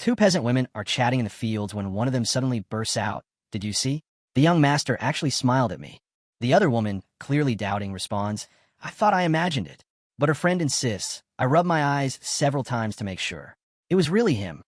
Two peasant women are chatting in the fields when one of them suddenly bursts out, "Did you see?" The young master actually smiled at me. The other woman, clearly doubting, responds, "I thought I imagined it." But her friend insists. I rub my eyes several times to make sure. It was really him.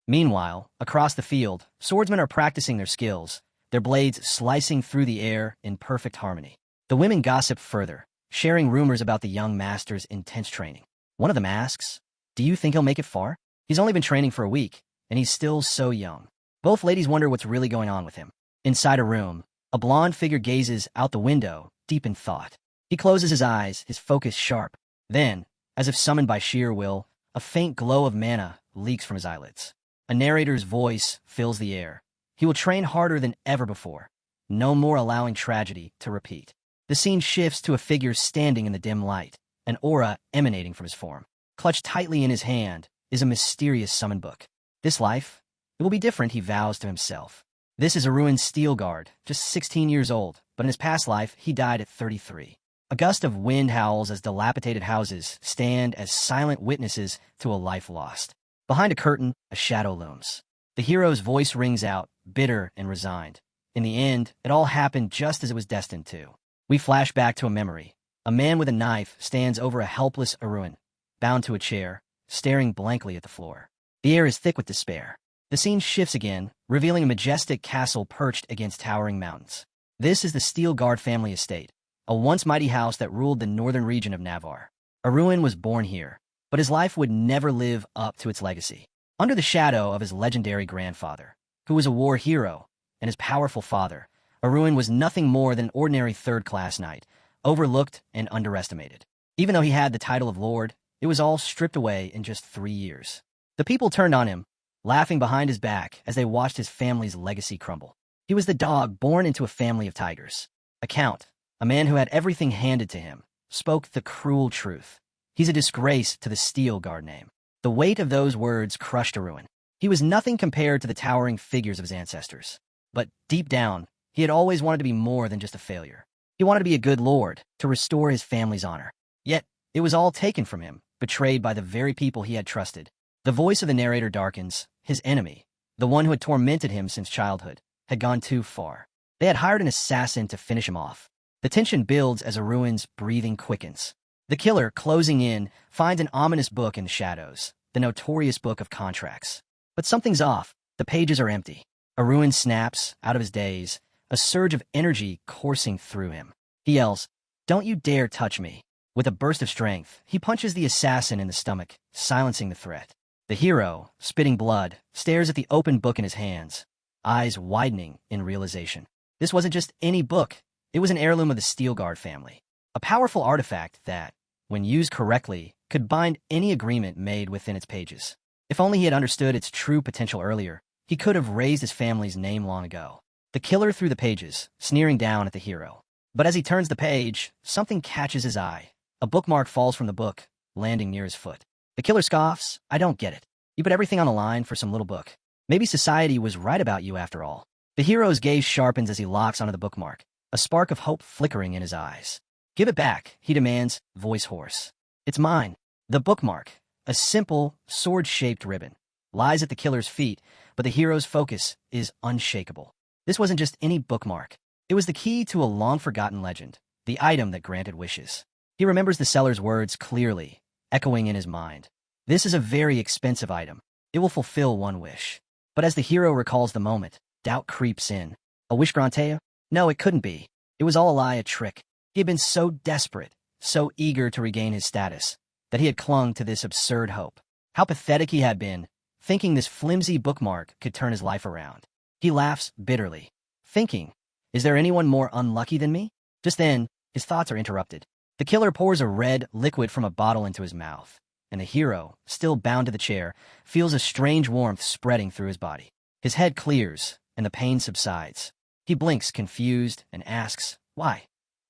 Meanwhile, across the field, swordsmen are practicing their skills, their blades slicing through the air in perfect harmony. The women gossip further, sharing rumors about the young master's intense training. One of them asks, "Do you think he'll make it far? He's only been training for a week, and he's still so young." Both ladies wonder what's really going on with him. Inside a room, a blonde figure gazes out the window, deep in thought. He closes his eyes, his focus sharp. Then, as if summoned by sheer will, a faint glow of mana leaks from his eyelids. A narrator's voice fills the air. He will train harder than ever before, no more allowing tragedy to repeat. The scene shifts to a figure standing in the dim light, an aura emanating from his form. Clutched tightly in his hand is a mysterious summon book. This life, it will be different, he vows to himself. This is a ruined steel guard, just 16 years old, but in his past life, he died at 33. A gust of wind howls as dilapidated houses stand as silent witnesses to a life lost. Behind a curtain, a shadow looms. The hero's voice rings out, bitter and resigned. In the end, it all happened just as it was destined to. We flash back to a memory. A man with a knife stands over a helpless Aruan, bound to a chair, staring blankly at the floor. The air is thick with despair. The scene shifts again, revealing a majestic castle perched against towering mountains. This is the Steel Guard family estate, a once mighty house that ruled the northern region of Navarre. Aruan was born here, but his life would never live up to its legacy. Under the shadow of his legendary grandfather, who was a war hero, and his powerful father, Aruan was nothing more than an ordinary third-class knight, overlooked and underestimated. Even though he had the title of lord, it was all stripped away in just 3 years. The people turned on him, laughing behind his back as they watched his family's legacy crumble. He was the dog born into a family of tigers. A count, a man who had everything handed to him, spoke the cruel truth. He's a disgrace to the Steel Guard name. The weight of those words crushed Aruan. He was nothing compared to the towering figures of his ancestors. But deep down, he had always wanted to be more than just a failure. He wanted to be a good lord, to restore his family's honor. Yet, it was all taken from him, betrayed by the very people he had trusted. The voice of the narrator darkens. His enemy, the one who had tormented him since childhood, had gone too far. They had hired an assassin to finish him off. The tension builds as Aruan's breathing quickens. The killer, closing in, finds an ominous book in the shadows, the notorious book of contracts. But something's off. The pages are empty. Aruan snaps, out of his daze, a surge of energy coursing through him. He yells, "Don't you dare touch me." With a burst of strength, he punches the assassin in the stomach, silencing the threat. The hero, spitting blood, stares at the open book in his hands, eyes widening in realization. This wasn't just any book. It was an heirloom of the Steel Guard family. A powerful artifact that, when used correctly, could bind any agreement made within its pages. If only he had understood its true potential earlier, he could have raised his family's name long ago. The killer threw the pages, sneering down at the hero. But as he turns the page, something catches his eye. A bookmark falls from the book, landing near his foot. The killer scoffs, "I don't get it. You put everything on the line for some little book. Maybe society was right about you after all." The hero's gaze sharpens as he locks onto the bookmark, a spark of hope flickering in his eyes. "Give it back," he demands, voice hoarse. "It's mine." The bookmark, a simple, sword-shaped ribbon, lies at the killer's feet, but the hero's focus is unshakable. This wasn't just any bookmark. It was the key to a long-forgotten legend, the item that granted wishes. He remembers the seller's words clearly, echoing in his mind. This is a very expensive item. It will fulfill one wish. But as the hero recalls the moment, doubt creeps in. A wish granted? No, it couldn't be. It was all a lie, a trick. He had been so desperate, so eager to regain his status, that he had clung to this absurd hope. How pathetic he had been, thinking this flimsy bookmark could turn his life around. He laughs bitterly, thinking, "Is there anyone more unlucky than me?" Just then, his thoughts are interrupted. The killer pours a red liquid from a bottle into his mouth, and the hero, still bound to the chair, feels a strange warmth spreading through his body. His head clears, and the pain subsides. He blinks, confused, and asks, "Why?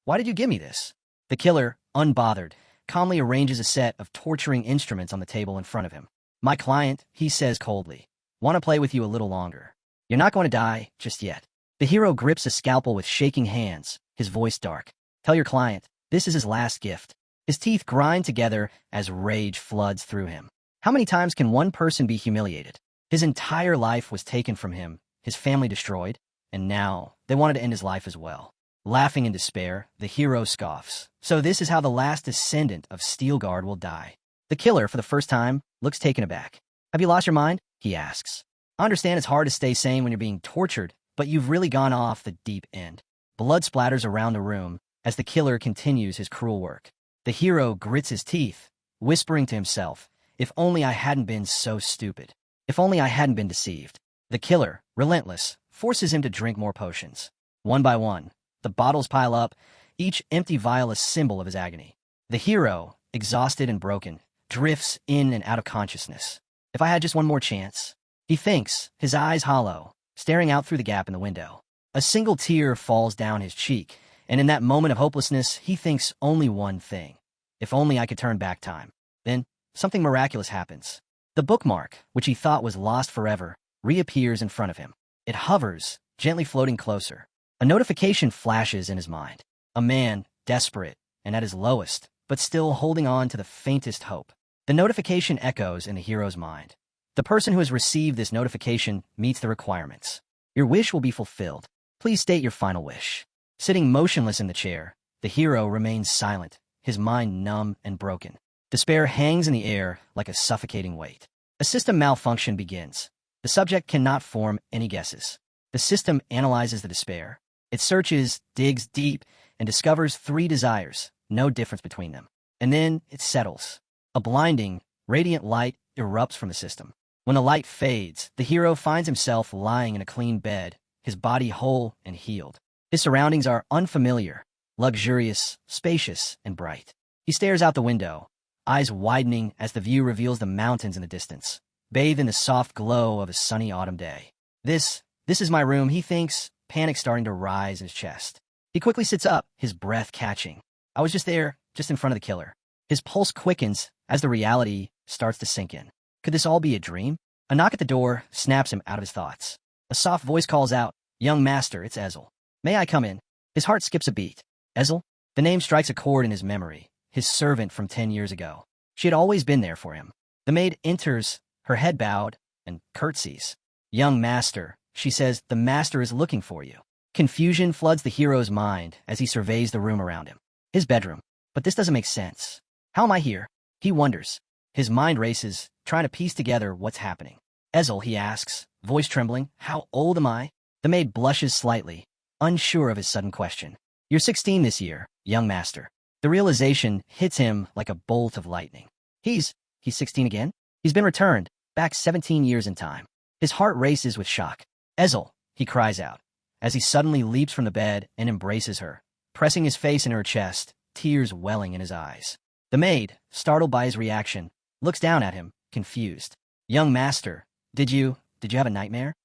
Why did you give me this?" The killer, unbothered, calmly arranges a set of torturing instruments on the table in front of him. "My client," he says coldly, "want to play with you a little longer. You're not going to die just yet." The hero grips a scalpel with shaking hands, his voice dark. "Tell your client, this is his last gift." His teeth grind together as rage floods through him. How many times can one person be humiliated? His entire life was taken from him, his family destroyed, and now they wanted to end his life as well. Laughing in despair, the hero scoffs. So this is how the last descendant of Steelguard will die. The killer, for the first time, looks taken aback. Have you lost your mind? He asks. I understand it's hard to stay sane when you're being tortured, but you've really gone off the deep end. Blood splatters around the room as the killer continues his cruel work. The hero grits his teeth, whispering to himself, if only I hadn't been so stupid. If only I hadn't been deceived. The killer, relentless, forces him to drink more potions. One by one, the bottles pile up, each empty vial a symbol of his agony. The hero, exhausted and broken, drifts in and out of consciousness. If I had just one more chance, he thinks, his eyes hollow, staring out through the gap in the window. A single tear falls down his cheek, and in that moment of hopelessness, he thinks only one thing. If only I could turn back time. Then, something miraculous happens. The bookmark, which he thought was lost forever, reappears in front of him. It hovers, gently floating closer. A notification flashes in his mind. A man, desperate, and at his lowest, but still holding on to the faintest hope. The notification echoes in the hero's mind. The person who has received this notification meets the requirements. Your wish will be fulfilled. Please state your final wish. Sitting motionless in the chair, the hero remains silent, his mind numb and broken. Despair hangs in the air like a suffocating weight. A system malfunction begins. The subject cannot form any guesses. The system analyzes the despair. It searches, digs deep, and discovers 3 desires, no difference between them. And then it settles. A blinding, radiant light erupts from the system. When the light fades, the hero finds himself lying in a clean bed, his body whole and healed. His surroundings are unfamiliar, luxurious, spacious, and bright. He stares out the window, eyes widening as the view reveals the mountains in the distance, bathed in the soft glow of a sunny autumn day. This is my room, he thinks, panic starting to rise in his chest. He quickly sits up, his breath catching. I was just there, just in front of the killer. His pulse quickens as the reality starts to sink in. Could this all be a dream? A knock at the door snaps him out of his thoughts. A soft voice calls out, "Young master, it's Ezel. May I come in?" His heart skips a beat. Ezel? The name strikes a chord in his memory, his servant from 10 years ago. She had always been there for him. The maid enters, her head bowed, and curtsies. "Young master," she says, "the master is looking for you." Confusion floods the hero's mind as he surveys the room around him. His bedroom. But this doesn't make sense. How am I here? He wonders. His mind races, trying to piece together what's happening. Ezel, he asks, voice trembling, "How old am I?" The maid blushes slightly, unsure of his sudden question. "You're 16 this year, young master." The realization hits him like a bolt of lightning. He's 16 again? He's been returned, back 17 years in time. His heart races with shock. "Ezel," he cries out, as he suddenly leaps from the bed and embraces her, pressing his face in her chest, tears welling in his eyes. The maid, startled by his reaction, looks down at him, confused. "Young master, did you have a nightmare?"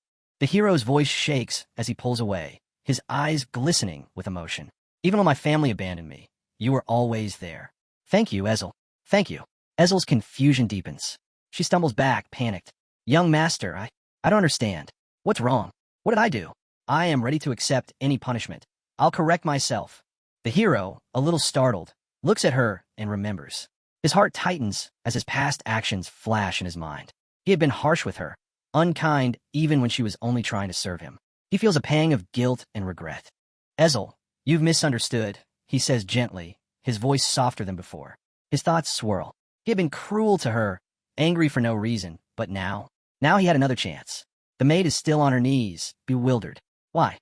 The hero's voice shakes as he pulls away, his eyes glistening with emotion. "Even when my family abandoned me, you were always there. Thank you, Ezel. Thank you." Ezel's confusion deepens. She stumbles back, panicked. "Young master, I don't understand. What's wrong? What did I do? I am ready to accept any punishment. I'll correct myself." The hero, a little startled, looks at her and remembers. His heart tightens as his past actions flash in his mind. He had been harsh with her, unkind even when she was only trying to serve him. He feels a pang of guilt and regret. "Ezel, you've misunderstood," he says gently, his voice softer than before. His thoughts swirl. He had been cruel to her, angry for no reason, but now he had another chance. The maid is still on her knees, bewildered. Why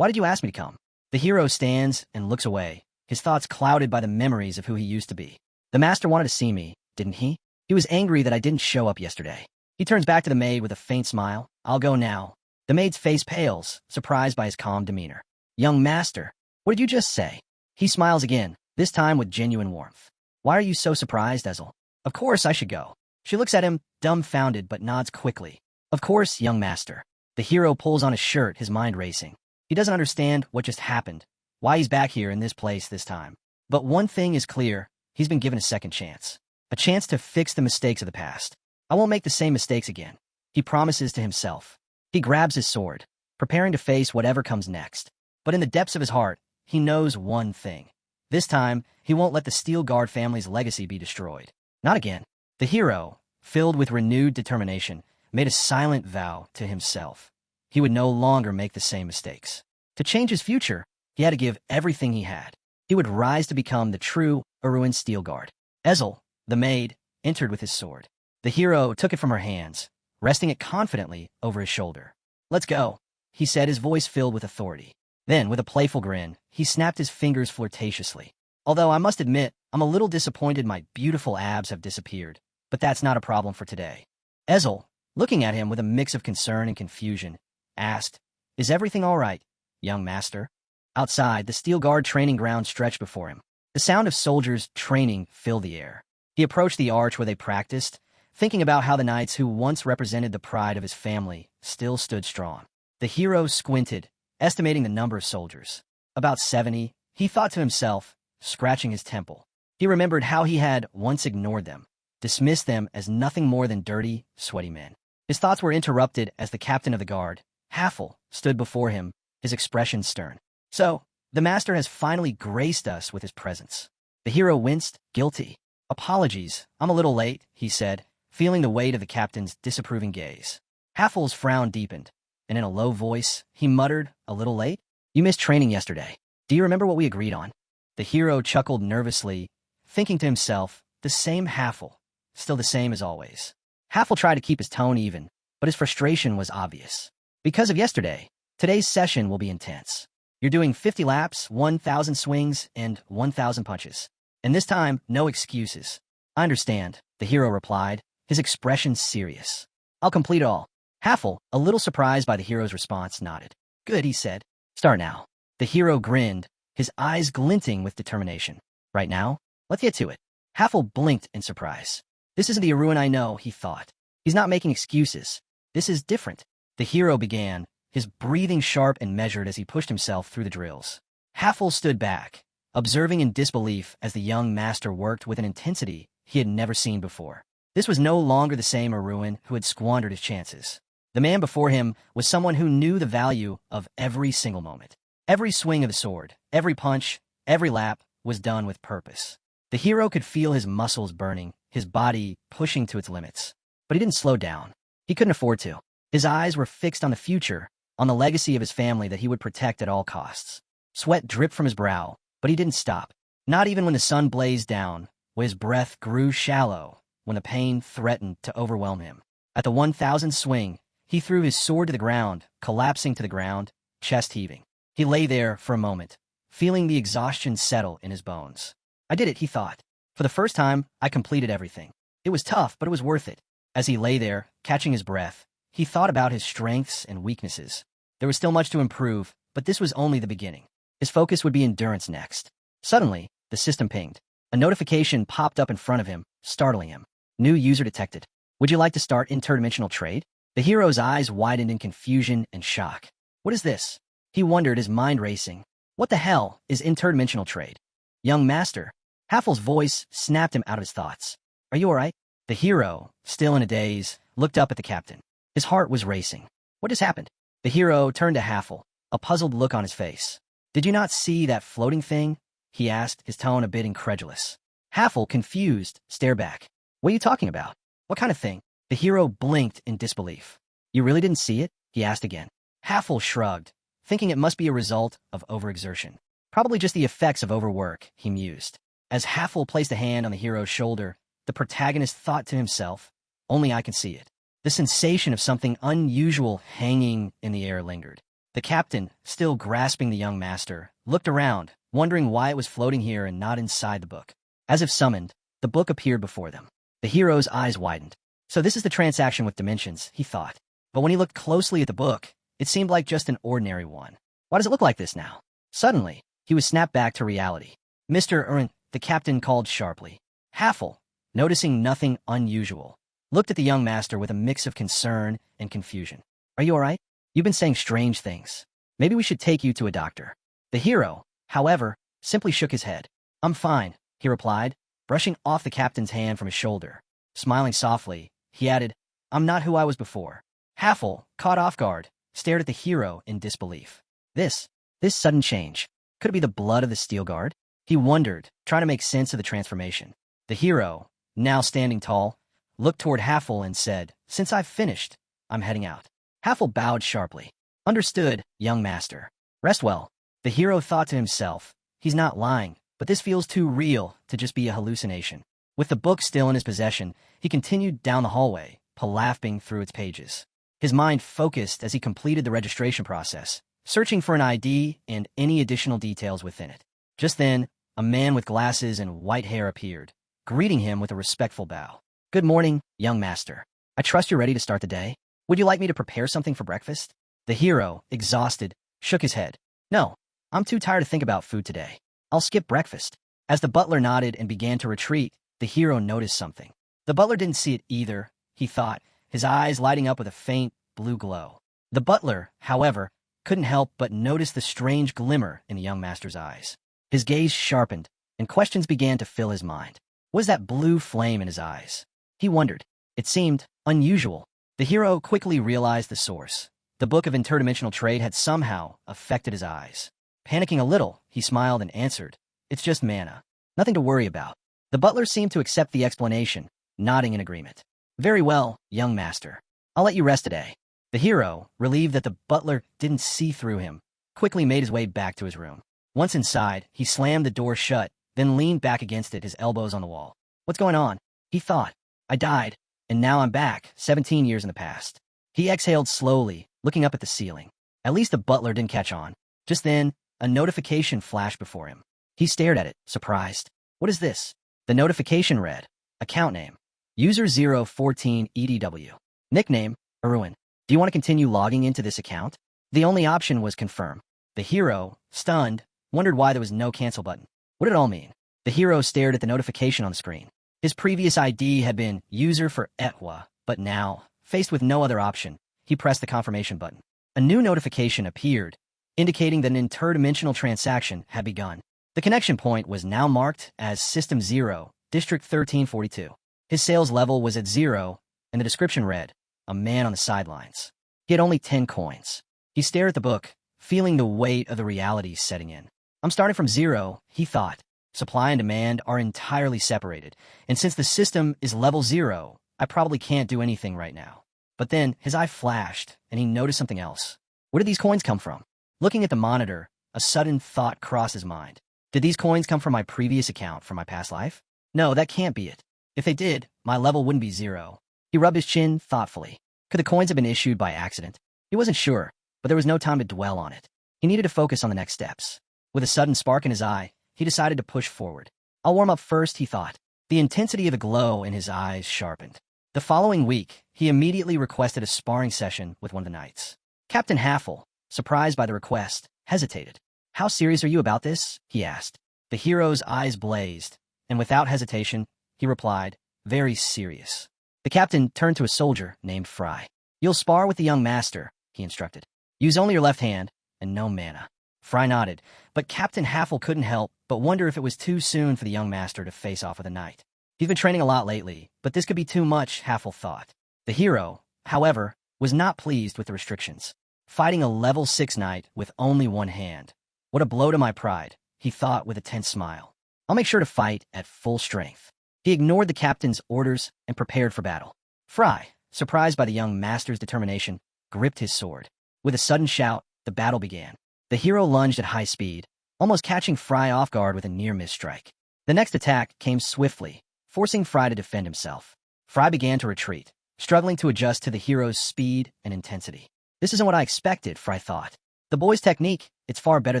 did you ask me to come?" The hero stands and looks away, his thoughts clouded by the memories of who he used to be. "The master wanted to see me, didn't he? He was angry that I didn't show up yesterday." He turns back to the maid with a faint smile. "I'll go now." The maid's face pales, surprised by his calm demeanor. "Young master, what did you just say?" He smiles again, this time with genuine warmth. "Why are you so surprised, Ezel?" "Of course I should go." She looks at him, dumbfounded, but nods quickly. "Of course, young master." The hero pulls on his shirt, his mind racing. He doesn't understand what just happened, why he's back here in this place this time. But one thing is clear, he's been given a second chance. A chance to fix the mistakes of the past. "I won't make the same mistakes again," he promises to himself. He grabs his sword, preparing to face whatever comes next. But in the depths of his heart, he knows one thing. This time, he won't let the Steelguard family's legacy be destroyed. Not again. The hero, filled with renewed determination, made a silent vow to himself. He would no longer make the same mistakes. To change his future, he had to give everything he had. He would rise to become the true Uruan steel guard. Ezel, the maid, entered with his sword. The hero took it from her hands, resting it confidently over his shoulder. "Let's go," he said, his voice filled with authority. Then, with a playful grin, he snapped his fingers flirtatiously. "Although I must admit, I'm a little disappointed my beautiful abs have disappeared, but that's not a problem for today." Ezel, looking at him with a mix of concern and confusion, asked, "Is everything all right, young master?" Outside, the steel guard training ground stretched before him. The sound of soldiers training filled the air. He approached the arch where they practiced, thinking about how the knights who once represented the pride of his family still stood strong. The hero squinted, estimating the number of soldiers. About 70, he thought to himself, scratching his temple. He remembered how he had once ignored them, dismissed them as nothing more than dirty, sweaty men. His thoughts were interrupted as the captain of the guard, Haffel, stood before him, his expression stern. "So, the master has finally graced us with his presence." The hero winced, guilty. "Apologies, I'm a little late," he said, feeling the weight of the captain's disapproving gaze. Haffel's frown deepened, and in a low voice, he muttered, "A little late? You missed training yesterday. Do you remember what we agreed on?" The hero chuckled nervously, thinking to himself, the same Haffel, still the same as always. Haffel tried to keep his tone even, but his frustration was obvious. "Because of yesterday, today's session will be intense. You're doing 50 laps, 1,000 swings, and 1,000 punches. And this time, no excuses." "I understand," the hero replied, his expression serious. "I'll complete it all." Haffel, a little surprised by the hero's response, nodded. "Good," he said. "Start now." The hero grinned, his eyes glinting with determination. "Right now? Let's get to it." Haffel blinked in surprise. "This isn't the Uruan I know," he thought. "He's not making excuses. This is different." The hero began, his breathing sharp and measured as he pushed himself through the drills. Haffel stood back, observing in disbelief as the young master worked with an intensity he had never seen before. This was no longer the same Uruan who had squandered his chances. The man before him was someone who knew the value of every single moment. Every swing of the sword, every punch, every lap was done with purpose. The hero could feel his muscles burning, his body pushing to its limits. But he didn't slow down. He couldn't afford to. His eyes were fixed on the future, on the legacy of his family that he would protect at all costs. Sweat dripped from his brow, but he didn't stop. Not even when the sun blazed down, when his breath grew shallow, when the pain threatened to overwhelm him. At the 1,000th swing, he threw his sword to the ground, collapsing to the ground, chest heaving. He lay there for a moment, feeling the exhaustion settle in his bones. "I did it," he thought. "For the first time, I completed everything. It was tough, but it was worth it." As he lay there, catching his breath, he thought about his strengths and weaknesses. There was still much to improve, but this was only the beginning. His focus would be endurance next. Suddenly, the system pinged. A notification popped up in front of him, startling him. "New user detected. Would you like to start interdimensional trade?" The hero's eyes widened in confusion and shock. "What is this?" He wondered, his mind racing. "What the hell is interdimensional trade?" "Young master." Haffel's voice snapped him out of his thoughts. "Are you all right?" The hero, still in a daze, looked up at the captain. His heart was racing. "What has happened?" The hero turned to Haffel, a puzzled look on his face. "Did you not see that floating thing?" he asked, his tone a bit incredulous. Haffel, confused, stared back. "What are you talking about? What kind of thing?" The hero blinked in disbelief. "You really didn't see it?" he asked again. Haffel shrugged, thinking it must be a result of overexertion. Probably just the effects of overwork, he mused. As Haffel placed a hand on the hero's shoulder, the protagonist thought to himself, "Only I can see it." The sensation of something unusual hanging in the air lingered. The captain, still grasping the young master, looked around, wondering why it was floating here and not inside the book. As if summoned, the book appeared before them. The hero's eyes widened. "So this is the transaction with dimensions," he thought. But when he looked closely at the book, it seemed like just an ordinary one. Why does it look like this now? Suddenly, he was snapped back to reality. "Mr. Urin," the captain called sharply. Haffel, noticing nothing unusual, looked at the young master with a mix of concern and confusion. "Are you all right? You've been saying strange things. Maybe we should take you to a doctor." The hero, however, simply shook his head. "I'm fine," he replied, brushing off the captain's hand from his shoulder. Smiling softly, he added, "I'm not who I was before." Haffel, caught off guard, stared at the hero in disbelief. This sudden change, could it be the blood of the Steel Guard? He wondered, trying to make sense of the transformation. The hero, now standing tall, looked toward Haffel and said, "Since I've finished, I'm heading out. Haffel bowed sharply. Understood, young master. Rest well. The hero thought to himself, he's not lying, but this feels too real to just be a hallucination. With the book still in his possession, he continued down the hallway, palapping through its pages. His mind focused as he completed the registration process, searching for an ID and any additional details within it. Just then, a man with glasses and white hair appeared, greeting him with a respectful bow. Good morning, young master. I trust you're ready to start the day. Would you like me to prepare something for breakfast? The hero, exhausted, shook his head. No, I'm too tired to think about food today. I'll skip breakfast. As the butler nodded and began to retreat, the hero noticed something. The butler didn't see it either, he thought, his eyes lighting up with a faint blue glow. The butler, however, couldn't help but notice the strange glimmer in the young master's eyes. His gaze sharpened, and questions began to fill his mind. What was that blue flame in his eyes? He wondered. It seemed unusual. The hero quickly realized the source. The book of interdimensional trade had somehow affected his eyes. Panicking a little, he smiled and answered, It's just mana. Nothing to worry about. The butler seemed to accept the explanation, nodding in agreement. Very well, young master. I'll let you rest today. The hero, relieved that the butler didn't see through him, quickly made his way back to his room. Once inside, he slammed the door shut, then leaned back against it, his elbows on the wall. What's going on? He thought. I died, and now I'm back, 17 years in the past. He exhaled slowly, looking up at the ceiling. At least the butler didn't catch on. Just then, a notification flashed before him. He stared at it, surprised. What is this? The notification read, Account name, User 014 EDW. Nickname, Erwin. Do you want to continue logging into this account? The only option was confirm. The hero, stunned, wondered why there was no cancel button. What did it all mean? The hero stared at the notification on the screen. His previous ID had been user for manhwa, but now, faced with no other option, he pressed the confirmation button. A new notification appeared, indicating that an interdimensional transaction had begun. The connection point was now marked as System 0, District 1342. His sales level was at 0, and the description read, A man on the sidelines. He had only 10 coins. He stared at the book, feeling the weight of the reality setting in. I'm starting from 0, he thought. Supply and demand are entirely separated, and since the system is level 0, I probably can't do anything right now. But then his eye flashed, and he noticed something else. Where did these coins come from? Looking at the monitor, a sudden thought crossed his mind. Did these coins come from my previous account from my past life? No, that can't be it. If they did, my level wouldn't be 0. He rubbed his chin thoughtfully. Could the coins have been issued by accident? He wasn't sure, but there was no time to dwell on it. He needed to focus on the next steps. With a sudden spark in his eye, he decided to push forward. I'll warm up first, he thought. The intensity of the glow in his eyes sharpened. The following week, he immediately requested a sparring session with one of the knights. Captain Haffel, surprised by the request, hesitated. How serious are you about this? He asked. The hero's eyes blazed, and without hesitation, he replied, Very serious. The captain turned to a soldier named Fry. You'll spar with the young master, he instructed. Use only your left hand, and no mana. Fry nodded, but Captain Haffel couldn't help but wonder if it was too soon for the young master to face off with a knight. He's been training a lot lately, but this could be too much, Haffel thought. The hero, however, was not pleased with the restrictions. Fighting a level 6 knight with only one hand. What a blow to my pride, he thought with a tense smile. I'll make sure to fight at full strength. He ignored the captain's orders and prepared for battle. Fry, surprised by the young master's determination, gripped his sword. With a sudden shout, the battle began. The hero lunged at high speed, almost catching Fry off guard with a near-miss strike. The next attack came swiftly, forcing Fry to defend himself. Fry began to retreat, struggling to adjust to the hero's speed and intensity. This isn't what I expected, Fry thought. The boy's technique, it's far better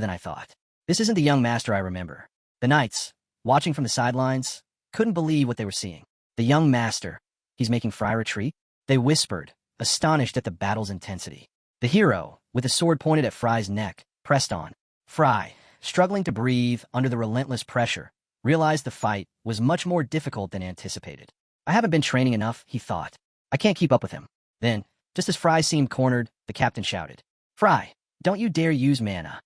than I thought. This isn't the young master I remember. The knights, watching from the sidelines, couldn't believe what they were seeing. The young master, he's making Fry retreat? They whispered, astonished at the battle's intensity. The hero, with a sword pointed at Fry's neck, pressed on. Fry, struggling to breathe under the relentless pressure, realized the fight was much more difficult than anticipated. I haven't been training enough, he thought. I can't keep up with him. Then, just as Fry seemed cornered, the captain shouted, Fry, don't you dare use mana.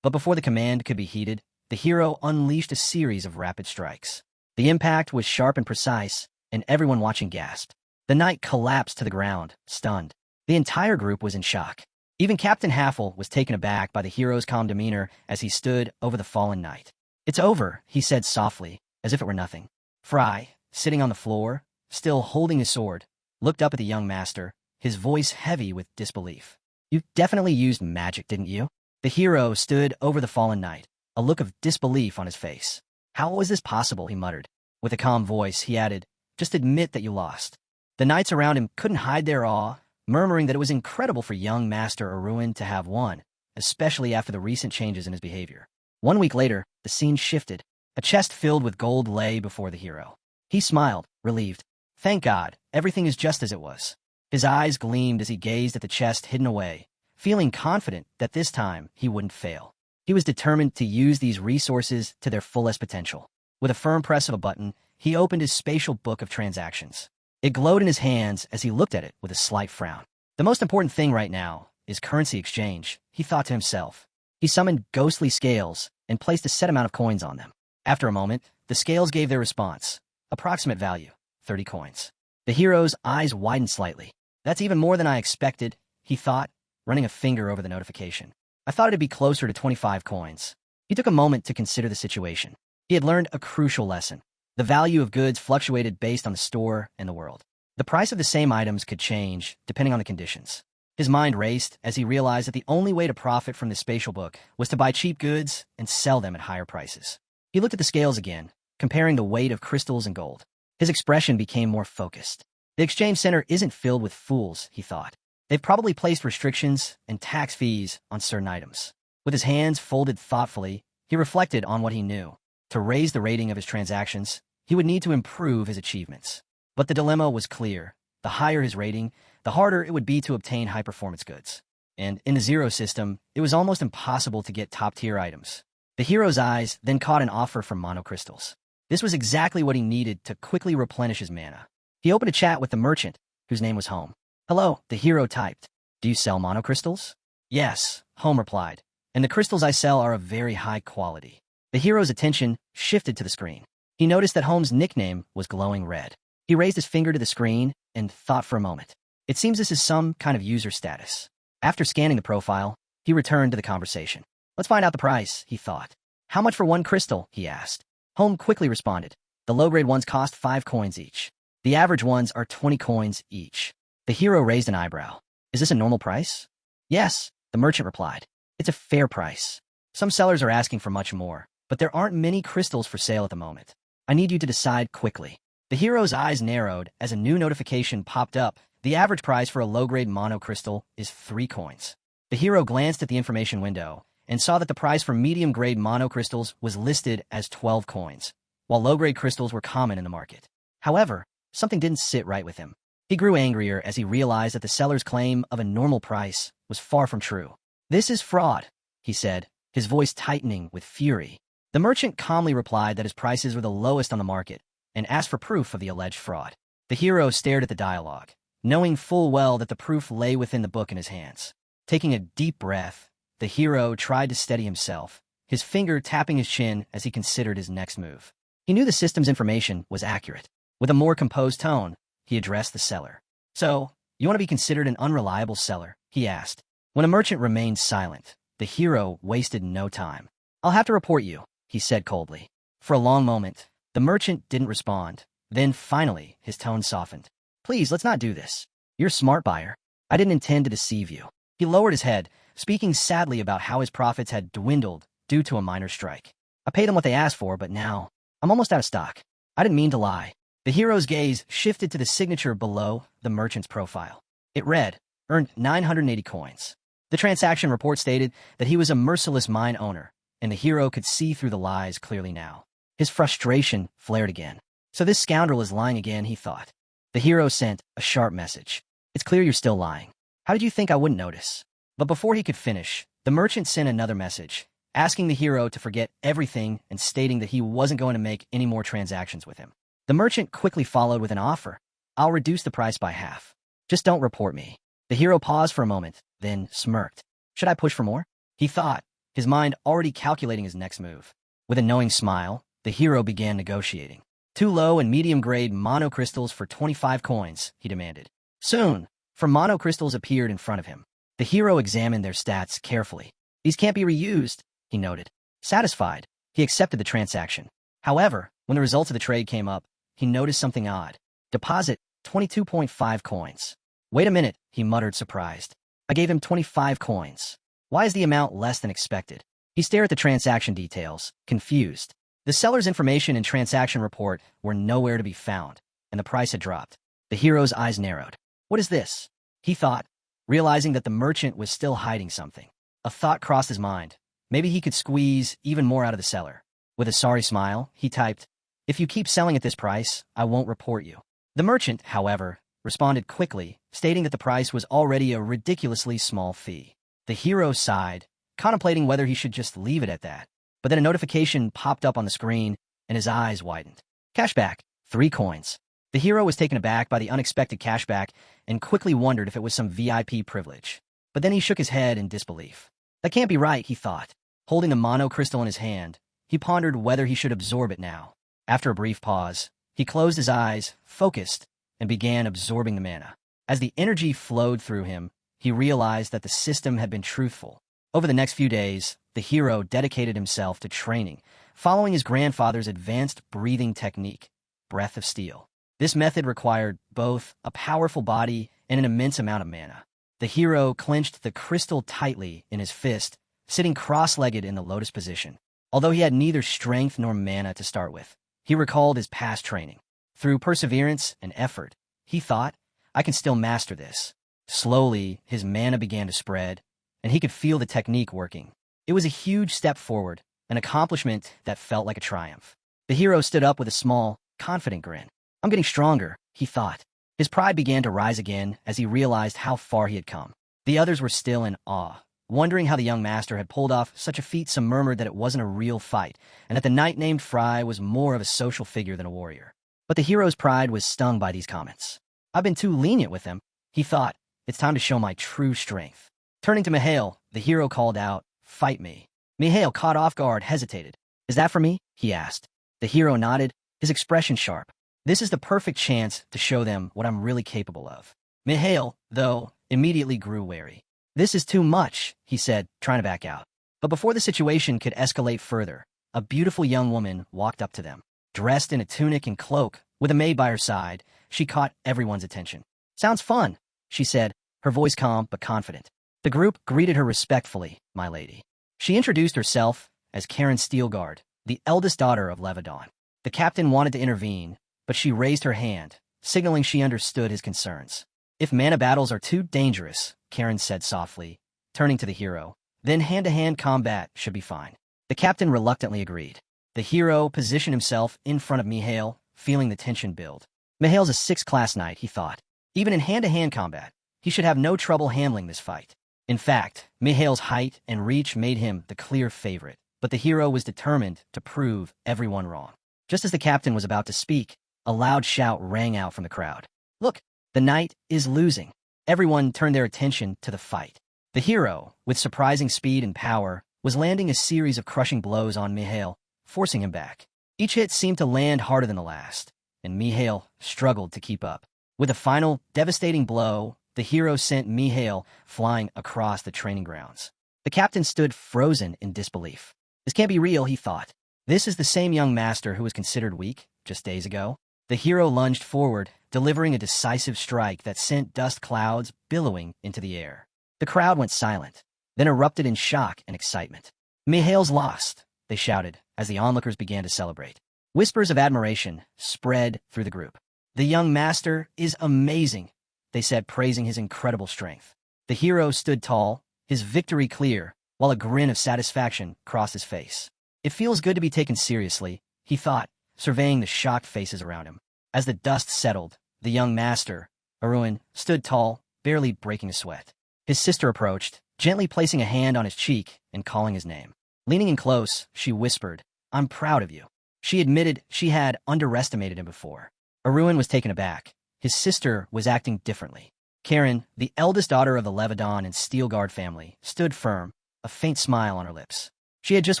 But before the command could be heeded, the hero unleashed a series of rapid strikes. The impact was sharp and precise, and everyone watching gasped. The knight collapsed to the ground, stunned. The entire group was in shock. Even Captain Haffel was taken aback by the hero's calm demeanor as he stood over the fallen knight. It's over, he said softly, as if it were nothing. Fry, sitting on the floor, still holding his sword, looked up at the young master, his voice heavy with disbelief. You definitely used magic, didn't you? The hero stood over the fallen knight, a look of disbelief on his face. How was this possible, he muttered. With a calm voice, he added, just admit that you lost. The knights around him couldn't hide their awe, murmuring that it was incredible for young Master Arun to have won, especially after the recent changes in his behavior. 1 week later, the scene shifted. A chest filled with gold lay before the hero. He smiled, relieved. Thank God, everything is just as it was. His eyes gleamed as he gazed at the chest hidden away, feeling confident that this time he wouldn't fail. He was determined to use these resources to their fullest potential. With a firm press of a button, he opened his spatial book of transactions. It glowed in his hands as he looked at it with a slight frown. The most important thing right now is currency exchange, he thought to himself. He summoned ghostly scales and placed a set amount of coins on them. After a moment, the scales gave their response. Approximate value, 30 coins. The hero's eyes widened slightly. That's even more than I expected, he thought, running a finger over the notification. I thought it'd be closer to 25 coins. He took a moment to consider the situation. He had learned a crucial lesson. The value of goods fluctuated based on the store and the world. The price of the same items could change, depending on the conditions. His mind raced as he realized that the only way to profit from the spatial book was to buy cheap goods and sell them at higher prices. He looked at the scales again, comparing the weight of crystals and gold. His expression became more focused. The exchange center isn't filled with fools, he thought. They've probably placed restrictions and tax fees on certain items. With his hands folded thoughtfully, he reflected on what he knew. To raise the rating of his transactions, he would need to improve his achievements. But the dilemma was clear. The higher his rating, the harder it would be to obtain high-performance goods. And in the zero system, it was almost impossible to get top-tier items. The hero's eyes then caught an offer from monocrystals. This was exactly what he needed to quickly replenish his mana. He opened a chat with the merchant, whose name was Home. Hello, the hero typed. Do you sell monocrystals? Yes, Home replied. And the crystals I sell are of very high quality. The hero's attention shifted to the screen. He noticed that Home's nickname was glowing red. He raised his finger to the screen and thought for a moment. It seems this is some kind of user status. After scanning the profile, he returned to the conversation. Let's find out the price, he thought. How much for one crystal, he asked. Home quickly responded. The low-grade ones cost 5 coins each. The average ones are 20 coins each. The hero raised an eyebrow. Is this a normal price? Yes, the merchant replied. It's a fair price. Some sellers are asking for much more, but there aren't many crystals for sale at the moment. I need you to decide quickly. The hero's eyes narrowed as a new notification popped up. The average price for a low-grade monocrystal is 3 coins. The hero glanced at the information window and saw that the price for medium-grade monocrystals was listed as 12 coins, while low-grade crystals were common in the market. However, something didn't sit right with him. He grew angrier as he realized that the seller's claim of a normal price was far from true. This is fraud, he said, his voice tightening with fury. The merchant calmly replied that his prices were the lowest on the market and asked for proof of the alleged fraud. The hero stared at the dialogue, knowing full well that the proof lay within the book in his hands. Taking a deep breath, the hero tried to steady himself, his finger tapping his chin as he considered his next move. He knew the system's information was accurate. With a more composed tone, he addressed the seller. So, you want to be considered an unreliable seller? He asked. When a merchant remained silent, the hero wasted no time. I'll have to report you, he said coldly. For a long moment, the merchant didn't respond. Then, finally, his tone softened. Please, let's not do this. You're a smart buyer. I didn't intend to deceive you. He lowered his head, speaking sadly about how his profits had dwindled due to a minor strike. I paid them what they asked for, but now, I'm almost out of stock. I didn't mean to lie. The hero's gaze shifted to the signature below the merchant's profile. It read, earned 980 coins. The transaction report stated that he was a merciless mine owner, and the hero could see through the lies clearly now. His frustration flared again. So this scoundrel is lying again, he thought. The hero sent a sharp message. It's clear you're still lying. How did you think I wouldn't notice? But before he could finish, the merchant sent another message, asking the hero to forget everything and stating that he wasn't going to make any more transactions with him. The merchant quickly followed with an offer. I'll reduce the price by half. Just don't report me. The hero paused for a moment, then smirked. Should I push for more? He thought, his mind already calculating his next move. With a knowing smile, the hero began negotiating. 2 low and medium-grade monocrystals for 25 coins, he demanded. Soon, from monocrystals appeared in front of him. The hero examined their stats carefully. These can't be reused, he noted. Satisfied, he accepted the transaction. However, when the results of the trade came up, he noticed something odd. Deposit 22.5 coins. Wait a minute, he muttered, surprised. I gave him 25 coins. Why is the amount less than expected? He stared at the transaction details, confused. The seller's information and transaction report were nowhere to be found, and the price had dropped. The hero's eyes narrowed. What is this? He thought, realizing that the merchant was still hiding something. A thought crossed his mind. Maybe he could squeeze even more out of the seller. With a sorry smile, he typed, "If you keep selling at this price, I won't report you." The merchant, however, responded quickly, stating that the price was already a ridiculously small fee. The hero sighed, contemplating whether he should just leave it at that. But then a notification popped up on the screen, and his eyes widened. Cashback, 3 coins. The hero was taken aback by the unexpected cashback and quickly wondered if it was some VIP privilege. But then he shook his head in disbelief. That can't be right, he thought. Holding the mono crystal in his hand, he pondered whether he should absorb it now. After a brief pause, he closed his eyes, focused, and began absorbing the mana. As the energy flowed through him, he realized that the system had been truthful. Over the next few days, the hero dedicated himself to training, following his grandfather's advanced breathing technique, Breath of Steel. This method required both a powerful body and an immense amount of mana. The hero clenched the crystal tightly in his fist, sitting cross-legged in the lotus position. Although he had neither strength nor mana to start with, he recalled his past training. Through perseverance and effort, he thought, I can still master this. Slowly, his mana began to spread, and he could feel the technique working. It was a huge step forward, an accomplishment that felt like a triumph. The hero stood up with a small, confident grin. I'm getting stronger, he thought. His pride began to rise again as he realized how far he had come. The others were still in awe, wondering how the young master had pulled off such a feat. Some murmured that it wasn't a real fight, and that the knight named Fry was more of a social figure than a warrior. But the hero's pride was stung by these comments. I've been too lenient with him, he thought. It's time to show my true strength. Turning to Mihail, the hero called out, Fight me. Mihail, caught off guard, hesitated. Is that for me? He asked. The hero nodded, his expression sharp. This is the perfect chance to show them what I'm really capable of. Mihail, though, immediately grew wary. This is too much, he said, trying to back out. But before the situation could escalate further, a beautiful young woman walked up to them. Dressed in a tunic and cloak, with a maid by her side, she caught everyone's attention. Sounds fun, she said, her voice calm but confident. The group greeted her respectfully, my lady. She introduced herself as Kieran Steelguard, the eldest daughter of Levadon. The captain wanted to intervene, but she raised her hand, signaling she understood his concerns. If mana battles are too dangerous, Kieran said softly, turning to the hero, then hand-to-hand combat should be fine. The captain reluctantly agreed. The hero positioned himself in front of Mihail, feeling the tension build. Mihail's a 6th-class knight, he thought. Even in hand-to-hand combat, he should have no trouble handling this fight. In fact, Mihail's height and reach made him the clear favorite, but the hero was determined to prove everyone wrong. Just as the captain was about to speak, a loud shout rang out from the crowd. Look, the knight is losing. Everyone turned their attention to the fight. The hero, with surprising speed and power, was landing a series of crushing blows on Mihail, forcing him back. Each hit seemed to land harder than the last, and Mihail struggled to keep up. With a final, devastating blow, the hero sent Mihail flying across the training grounds. The captain stood frozen in disbelief. This can't be real, he thought. This is the same young master who was considered weak just days ago. The hero lunged forward, delivering a decisive strike that sent dust clouds billowing into the air. The crowd went silent, then erupted in shock and excitement. Mihail's lost, they shouted as the onlookers began to celebrate. Whispers of admiration spread through the group. The young master is amazing, they said, praising his incredible strength. The hero stood tall, his victory clear, while a grin of satisfaction crossed his face. It feels good to be taken seriously, he thought, surveying the shocked faces around him. As the dust settled, the young master, Arun, stood tall, barely breaking a sweat. His sister approached, gently placing a hand on his cheek and calling his name. Leaning in close, she whispered, I'm proud of you. She admitted she had underestimated him before. Arun was taken aback. His sister was acting differently. Kieran, the eldest daughter of the Levadon and Steelguard family, stood firm, a faint smile on her lips. She had just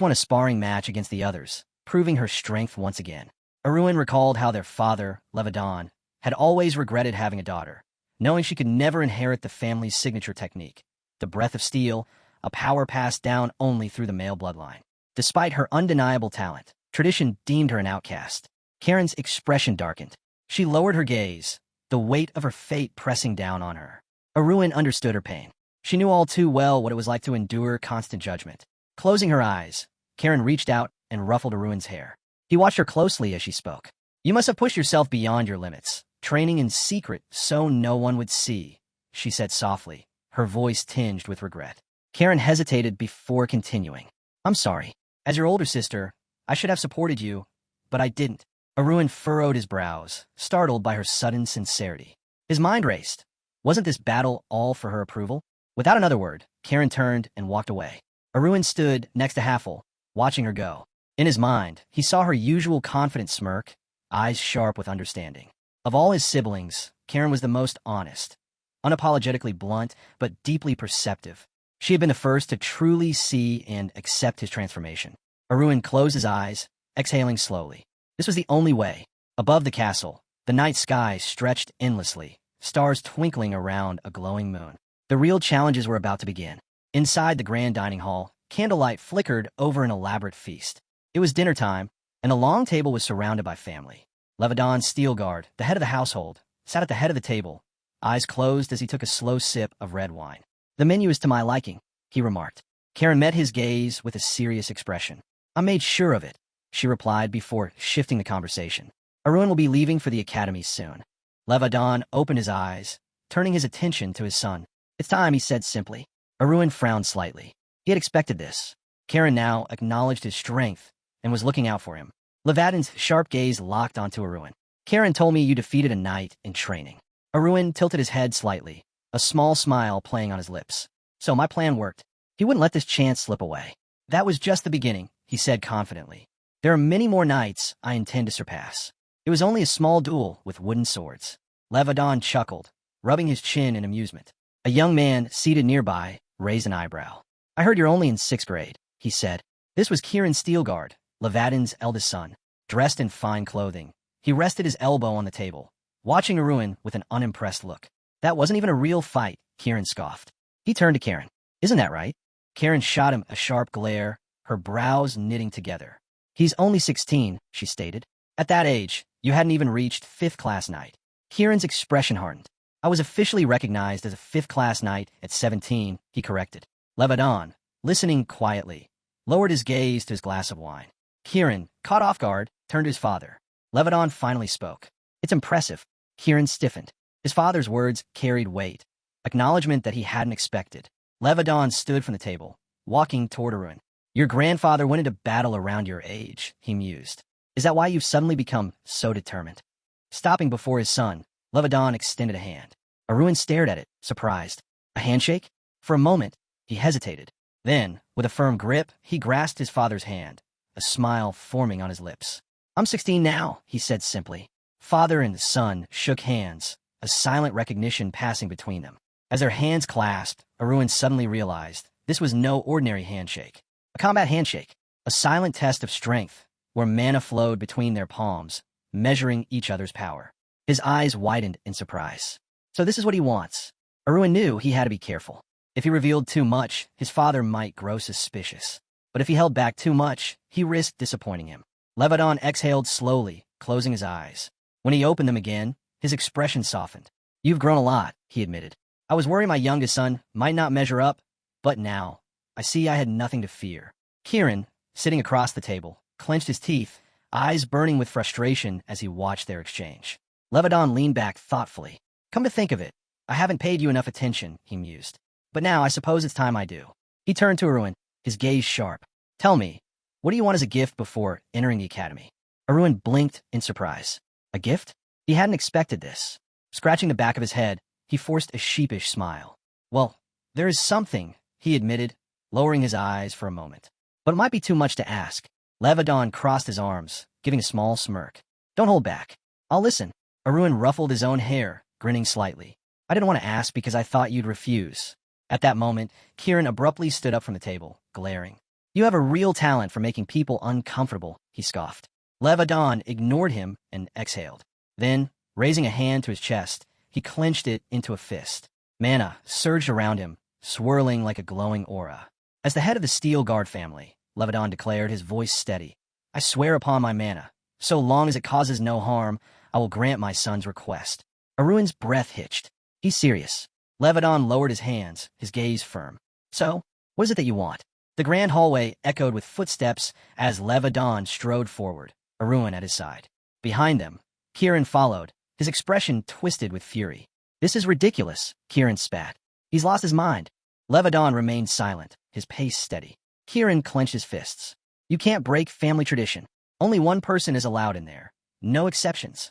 won a sparring match against the others, proving her strength once again. Arun recalled how their father, Levadon, had always regretted having a daughter, knowing she could never inherit the family's signature technique, the Breath of Steel, a power passed down only through the male bloodline. Despite her undeniable talent, tradition deemed her an outcast. Karen's expression darkened. She lowered her gaze, the weight of her fate pressing down on her. Arun understood her pain. She knew all too well what it was like to endure constant judgment. Closing her eyes, Kieran reached out and ruffled Arun's hair. He watched her closely as she spoke. "You must have pushed yourself beyond your limits, training in secret so no one would see," she said softly, her voice tinged with regret. Kieran hesitated before continuing. "I'm sorry. As your older sister, I should have supported you, but I didn't." Arun furrowed his brows, startled by her sudden sincerity. His mind raced. Wasn't this battle all for her approval? Without another word, Kieran turned and walked away. Arun stood next to Haffel, watching her go. In his mind, he saw her usual confident smirk, eyes sharp with understanding. Of all his siblings, Kieran was the most honest, unapologetically blunt, but deeply perceptive. She had been the first to truly see and accept his transformation. Arun closed his eyes, exhaling slowly. This was the only way. Above the castle, the night sky stretched endlessly, stars twinkling around a glowing moon. The real challenges were about to begin. Inside the grand dining hall, candlelight flickered over an elaborate feast. It was dinner time, and the long table was surrounded by family. Levadon Steelguard, the head of the household, sat at the head of the table, eyes closed as he took a slow sip of red wine. "The menu is to my liking," he remarked. Kieran met his gaze with a serious expression. "I made sure of it," she replied before shifting the conversation. "Arun will be leaving for the academy soon." Levadon opened his eyes, turning his attention to his son. "It's time," he said simply. Arun frowned slightly. He had expected this. Kieran now acknowledged his strength and was looking out for him. Levadon's sharp gaze locked onto Arun. "Kieran told me you defeated a knight in training." Arun tilted his head slightly, a small smile playing on his lips. "So my plan worked. He wouldn't let this chance slip away." "That was just the beginning," he said confidently. "There are many more knights I intend to surpass." It was only a small duel with wooden swords. Levadon chuckled, rubbing his chin in amusement. A young man seated nearby raised an eyebrow. "I heard you're only in 6th grade," he said. This was Kieran Steelguard, Levadon's eldest son, dressed in fine clothing. He rested his elbow on the table, watching Arun with an unimpressed look. "That wasn't even a real fight," Kieran scoffed. He turned to Kieran. "Isn't that right?" Kieran shot him a sharp glare, her brows knitting together. "He's only 16, she stated. "At that age, you hadn't even reached 5th class knight." Kieran's expression hardened. "I was officially recognized as a 5th class knight at 17, he corrected. Levadon, listening quietly, lowered his gaze to his glass of wine. Kieran, caught off guard, turned to his father. Levadon finally spoke. "It's impressive." Kieran stiffened. His father's words carried weight, acknowledgement that he hadn't expected. Levadon stood from the table, walking toward Arun. "Your grandfather went into battle around your age," he mused. "Is that why you've suddenly become so determined?" Stopping before his son, Levadon extended a hand. Arun stared at it, surprised. A handshake? For a moment, he hesitated. Then, with a firm grip, he grasped his father's hand, a smile forming on his lips. "I'm 16 now," he said simply. Father and son shook hands, a silent recognition passing between them. As their hands clasped, Arun suddenly realized this was no ordinary handshake. A combat handshake, a silent test of strength, where mana flowed between their palms, measuring each other's power. His eyes widened in surprise. So this is what he wants. Arun knew he had to be careful. If he revealed too much, his father might grow suspicious. But if he held back too much, he risked disappointing him. Levadon exhaled slowly, closing his eyes. When he opened them again, his expression softened. "You've grown a lot," he admitted. "I was worried my youngest son might not measure up, but now, I see I had nothing to fear." Kieran, sitting across the table, clenched his teeth, eyes burning with frustration as he watched their exchange. Levadon leaned back thoughtfully. "Come to think of it, I haven't paid you enough attention," he mused. "But now I suppose it's time I do." He turned to Arun, his gaze sharp. "Tell me, what do you want as a gift before entering the academy?" Arun blinked in surprise. A gift? He hadn't expected this. Scratching the back of his head, he forced a sheepish smile. "Well, there is something," he admitted, lowering his eyes for a moment. "But it might be too much to ask." Levadon crossed his arms, giving a small smirk. "Don't hold back. I'll listen." Arun ruffled his own hair, grinning slightly. "I didn't want to ask because I thought you'd refuse." At that moment, Kieran abruptly stood up from the table, glaring. "You have a real talent for making people uncomfortable," he scoffed. Levadon ignored him and exhaled. Then, raising a hand to his chest, he clenched it into a fist. Mana surged around him, swirling like a glowing aura. As the head of the Steel Guard family, Levadon declared, his voice steady. "I swear upon my mana, so long as it causes no harm, I will grant my son's request." Aruin's breath hitched. He's serious. Levadon lowered his hands, his gaze firm. So, what is it that you want? The grand hallway echoed with footsteps as Levadon strode forward, Aruin at his side. Behind them, Kieran followed, his expression twisted with fury. This is ridiculous, Kieran spat. He's lost his mind. Levadon remained silent, his pace steady. Kieran clenched his fists. You can't break family tradition. Only one person is allowed in there. No exceptions.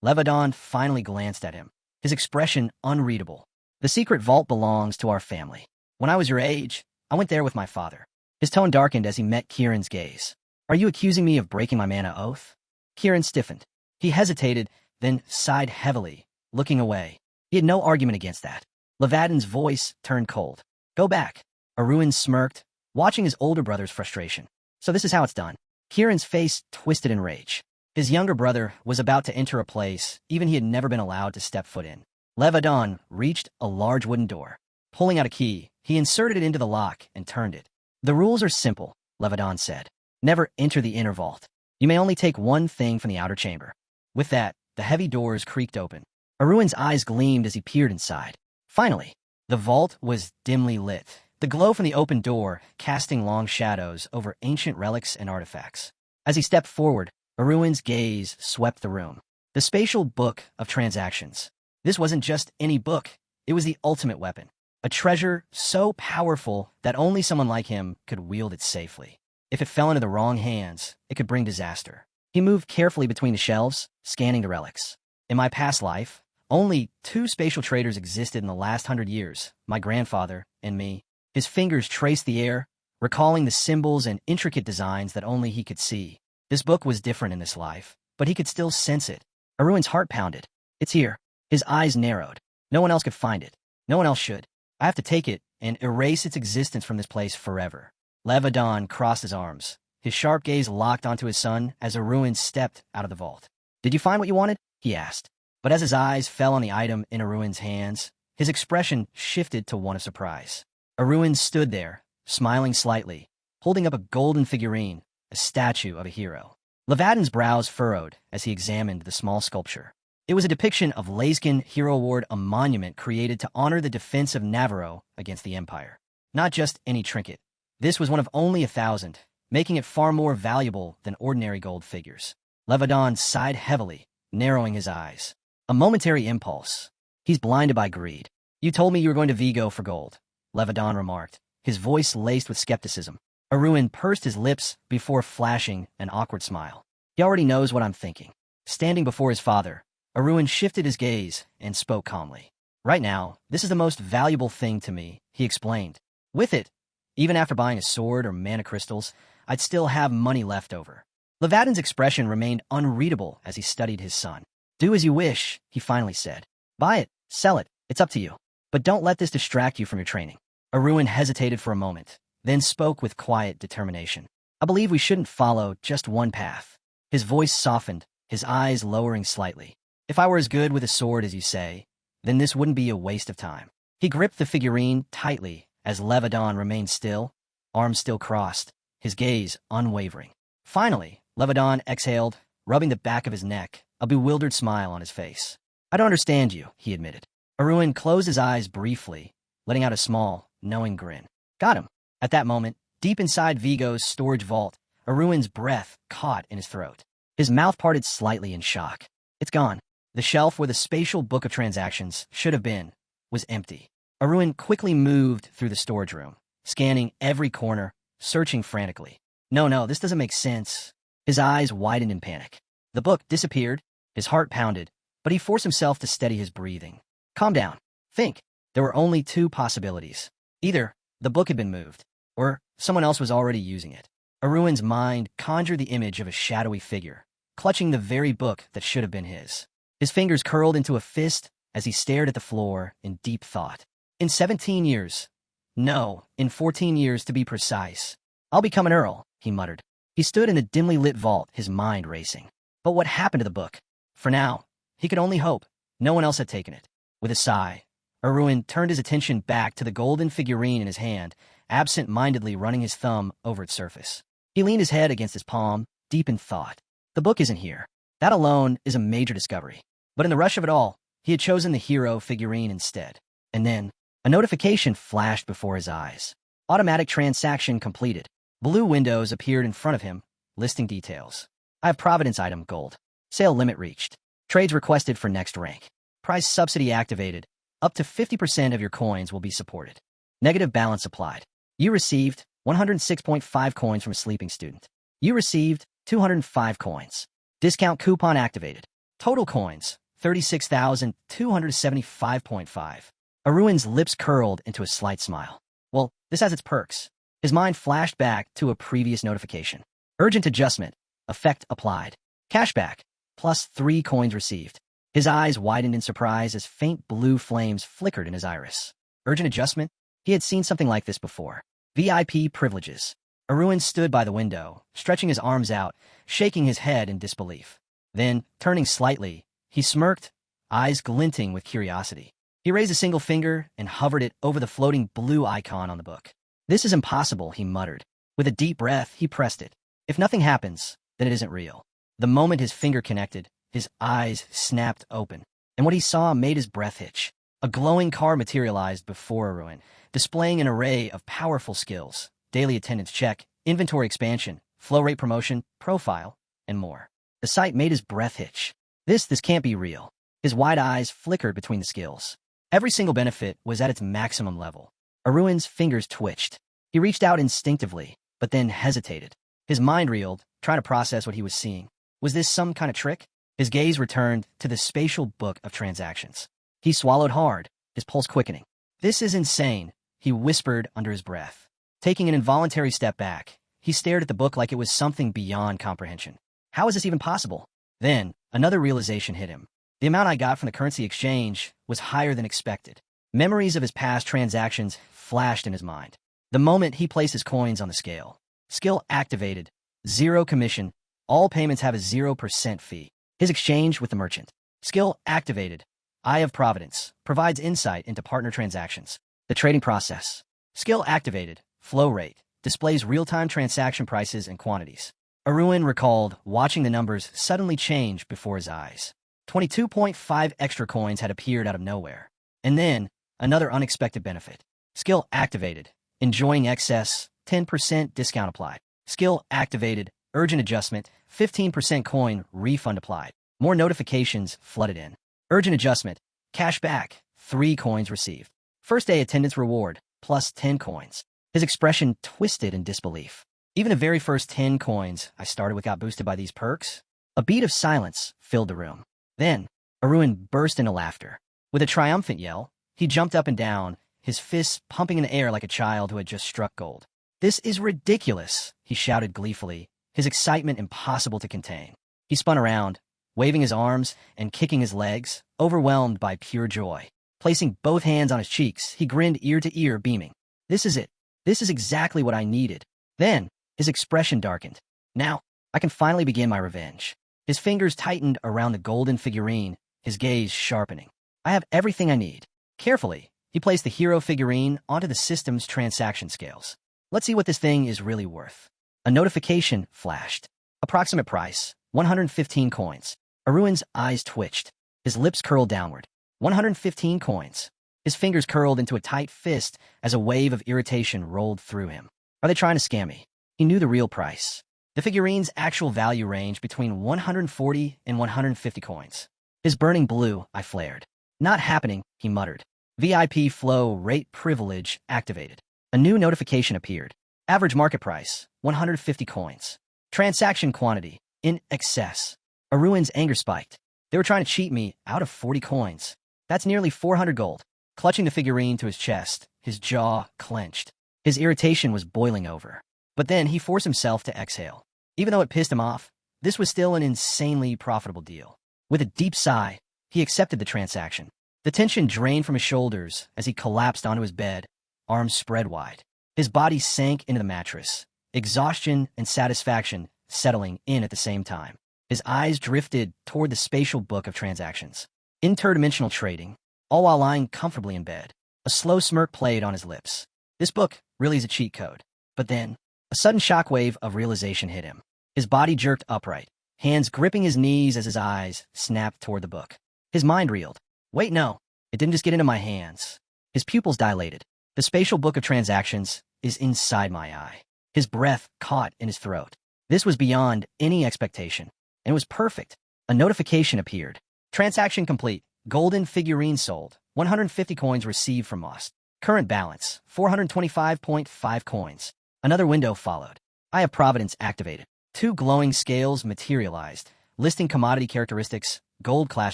Levadon finally glanced at him, his expression unreadable. The secret vault belongs to our family. When I was your age, I went there with my father. His tone darkened as he met Kieran's gaze. Are you accusing me of breaking my mana oath? Kieran stiffened. He hesitated, then sighed heavily, looking away. He had no argument against that. Levadon's voice turned cold. Go back. Aruin smirked, watching his older brother's frustration. So this is how it's done. Kieran's face twisted in rage. His younger brother was about to enter a place even he had never been allowed to step foot in. Levadon reached a large wooden door. Pulling out a key, he inserted it into the lock and turned it. The rules are simple, Levadon said. Never enter the inner vault. You may only take one thing from the outer chamber. With that, the heavy doors creaked open. Aruin's eyes gleamed as he peered inside. Finally, the vault was dimly lit, the glow from the open door casting long shadows over ancient relics and artifacts. As he stepped forward, Aruin's gaze swept the room. The spatial book of transactions. This wasn't just any book, it was the ultimate weapon. A treasure so powerful that only someone like him could wield it safely. If it fell into the wrong hands, it could bring disaster. He moved carefully between the shelves, scanning the relics. In my past life, only 2 spatial traders existed in the last 100 years, my grandfather and me. His fingers traced the air, recalling the symbols and intricate designs that only he could see. This book was different in this life, but he could still sense it. Aruin's heart pounded. It's here. His eyes narrowed. No one else could find it. No one else should. I have to take it and erase its existence from this place forever. Levadon crossed his arms, his sharp gaze locked onto his son as Aruin stepped out of the vault. Did you find what you wanted? He asked. But as his eyes fell on the item in Aruin's hands, his expression shifted to one of surprise. Aruin stood there, smiling slightly, holding up a golden figurine, a statue of a hero. Levadon's brows furrowed as he examined the small sculpture. It was a depiction of Layskin Hero Award, a monument created to honor the defense of Navarro against the Empire. Not just any trinket. This was one of only 1,000, making it far more valuable than ordinary gold figures. Levadon sighed heavily, narrowing his eyes. A momentary impulse. He's blinded by greed. You told me you were going to Vigo for gold, Levadon remarked, his voice laced with skepticism. Aruin pursed his lips before flashing an awkward smile. He already knows what I'm thinking. Standing before his father, Aruin shifted his gaze and spoke calmly. Right now, this is the most valuable thing to me, he explained. With it, even after buying a sword or mana crystals, I'd still have money left over. Levadon's expression remained unreadable as he studied his son. Do as you wish, he finally said. Buy it, sell it, it's up to you. But don't let this distract you from your training. Aruin hesitated for a moment, then spoke with quiet determination. I believe we shouldn't follow just one path. His voice softened, his eyes lowering slightly. If I were as good with a sword as you say, then this wouldn't be a waste of time. He gripped the figurine tightly as Levadon remained still, arms still crossed, his gaze unwavering. Finally, Levadon exhaled, rubbing the back of his neck, a bewildered smile on his face. I don't understand you, he admitted. Aruin closed his eyes briefly, letting out a small, knowing grin. Got him. At that moment, deep inside Vigo's storage vault, Aruin's breath caught in his throat. His mouth parted slightly in shock. It's gone. The shelf where the spatial book of transactions should have been was empty. Aruin quickly moved through the storage room, scanning every corner, searching frantically. No, this doesn't make sense. His eyes widened in panic. The book disappeared, his heart pounded, but he forced himself to steady his breathing. Calm down. Think. There were only 2 possibilities. Either the book had been moved, or someone else was already using it. Aruin's mind conjured the image of a shadowy figure, clutching the very book that should have been his. His fingers curled into a fist as he stared at the floor in deep thought. In 17 years. No, in 14 years to be precise. I'll become an earl, he muttered. He stood in the dimly lit vault, his mind racing. But what happened to the book? For now, he could only hope. No one else had taken it. With a sigh, Aruin turned his attention back to the golden figurine in his hand, absent-mindedly running his thumb over its surface. He leaned his head against his palm, deep in thought. The book isn't here. That alone is a major discovery. But in the rush of it all, He had chosen the hero figurine instead. And then, a notification flashed before his eyes. Automatic transaction completed. Blue windows appeared in front of him, listing details. I have Providence item gold. Sale limit reached. Trades requested for next rank. Price subsidy activated. Up to 50% of your coins will be supported. Negative balance applied. You received 106.5 coins from a sleeping student. You received 205 coins. Discount coupon activated. Total coins, 36,275.5. Aruin's lips curled into a slight smile. Well, this has its perks. His mind flashed back to a previous notification. Urgent adjustment. Effect applied. Cashback. Plus 3 coins received. His eyes widened in surprise as faint blue flames flickered in his iris. Urgent adjustment? He had seen something like this before. VIP privileges. Aruin stood by the window, stretching his arms out, shaking his head in disbelief. Then, turning slightly, he smirked, eyes glinting with curiosity. He raised a single finger and hovered it over the floating blue icon on the book. This is impossible, he muttered. With a deep breath, he pressed it. If nothing happens, then it isn't real. The moment his finger connected, his eyes snapped open, and what he saw made his breath hitch. A glowing card materialized before Aruin, displaying an array of powerful skills: daily attendance check, inventory expansion, flow rate promotion, profile, and more. The sight made his breath hitch. This can't be real. His wide eyes flickered between the skills. Every single benefit was at its maximum level. Aruin's fingers twitched. He reached out instinctively, but then hesitated. His mind reeled, trying to process what he was seeing. Was this some kind of trick? His gaze returned to the spatial book of transactions. He swallowed hard, his pulse quickening. This is insane, he whispered under his breath. Taking an involuntary step back, he stared at the book like it was something beyond comprehension. How is this even possible? Then, another realization hit him. The amount I got from the currency exchange was higher than expected. Memories of his past transactions flashed in his mind. The moment he placed his coins on the scale. Skill activated. 0 commission. All payments have a 0% fee. His exchange with the merchant. Skill activated. Eye of Providence. Provides insight into partner transactions. The trading process. Skill activated. Flow rate. Displays real-time transaction prices and quantities. Aruin recalled watching the numbers suddenly change before his eyes. 22.5 extra coins had appeared out of nowhere. And then, another unexpected benefit. Skill activated. Enjoying excess. 10% discount applied. Skill activated. Urgent adjustment. 15% coin refund applied. More notifications flooded in. Urgent adjustment. Cash back. 3 coins received. First day attendance reward. Plus 10 coins. His expression twisted in disbelief. Even the very first 10 coins I started with got boosted by these perks. A beat of silence filled the room. Then, Aruin burst into laughter. With a triumphant yell, he jumped up and down, his fists pumping in the air like a child who had just struck gold. This is ridiculous, he shouted gleefully, his excitement impossible to contain. He spun around, waving his arms and kicking his legs, overwhelmed by pure joy. Placing both hands on his cheeks, he grinned ear to ear, beaming. This is it. This is exactly what I needed. Then, his expression darkened. Now, I can finally begin my revenge. His fingers tightened around the golden figurine, his gaze sharpening. I have everything I need. Carefully, he placed the hero figurine onto the system's transaction scales. Let's see what this thing is really worth. A notification flashed. Approximate price, 115 coins. Aruin's eyes twitched. His lips curled downward. 115 coins. His fingers curled into a tight fist as a wave of irritation rolled through him. Are they trying to scam me? He knew the real price. The figurine's actual value ranged between 140 and 150 coins. His burning blue eye flared. Not happening, he muttered. VIP flow rate privilege activated. A new notification appeared. Average market price, 150 coins. Transaction quantity, in excess. Aruin's anger spiked. They were trying to cheat me out of 40 coins. That's nearly 400 gold. Clutching the figurine to his chest, his jaw clenched. His irritation was boiling over. But then he forced himself to exhale. Even though it pissed him off, this was still an insanely profitable deal. With a deep sigh, he accepted the transaction. The tension drained from his shoulders as he collapsed onto his bed, arms spread wide. His body sank into the mattress, exhaustion and satisfaction settling in at the same time. His eyes drifted toward the spatial book of transactions. Interdimensional trading, all while lying comfortably in bed. A slow smirk played on his lips. This book really is a cheat code. But then, a sudden shockwave of realization hit him. His body jerked upright, hands gripping his knees as his eyes snapped toward the book. His mind reeled. Wait, no. It didn't just get into my hands. His pupils dilated. The spatial book of transactions is inside my eye. His breath caught in his throat. This was beyond any expectation, and it was perfect. A notification appeared. Transaction complete. Golden figurine sold. 150 coins received from Moss. Current balance, 425.5 coins. Another window followed. I have Providence activated. 2 glowing scales materialized, listing commodity characteristics, gold class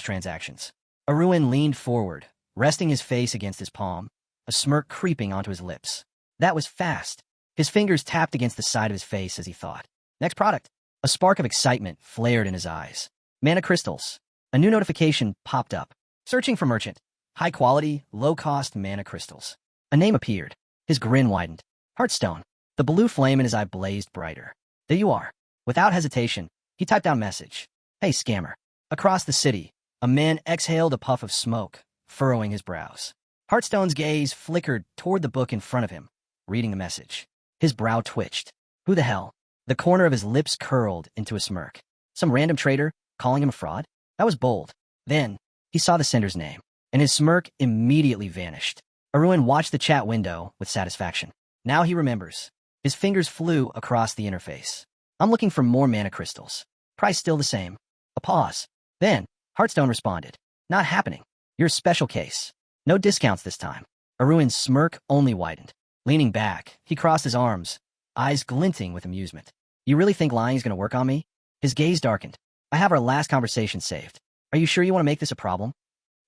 transactions. Arun leaned forward, resting his face against his palm, a smirk creeping onto his lips. That was fast. His fingers tapped against the side of his face as he thought. Next product. A spark of excitement flared in his eyes. Mana crystals. A new notification popped up. Searching for merchant. High quality, low-cost mana crystals. A name appeared. His grin widened. Heartstone. The blue flame in his eye blazed brighter. There you are. Without hesitation, he typed down message. Hey, scammer. Across the city, a man exhaled a puff of smoke, furrowing his brows. Heartstone's gaze flickered toward the book in front of him, reading the message. His brow twitched. Who the hell? The corner of his lips curled into a smirk. Some random trader calling him a fraud? That was bold. Then, he saw the sender's name, and his smirk immediately vanished. Arun watched the chat window with satisfaction. Now he remembers. His fingers flew across the interface. I'm looking for more mana crystals. Price still the same. A pause. Then, Heartstone responded. Not happening. You're a special case. No discounts this time. Arun's smirk only widened. Leaning back, he crossed his arms, eyes glinting with amusement. You really think lying is going to work on me? His gaze darkened. I have our last conversation saved. Are you sure you want to make this a problem?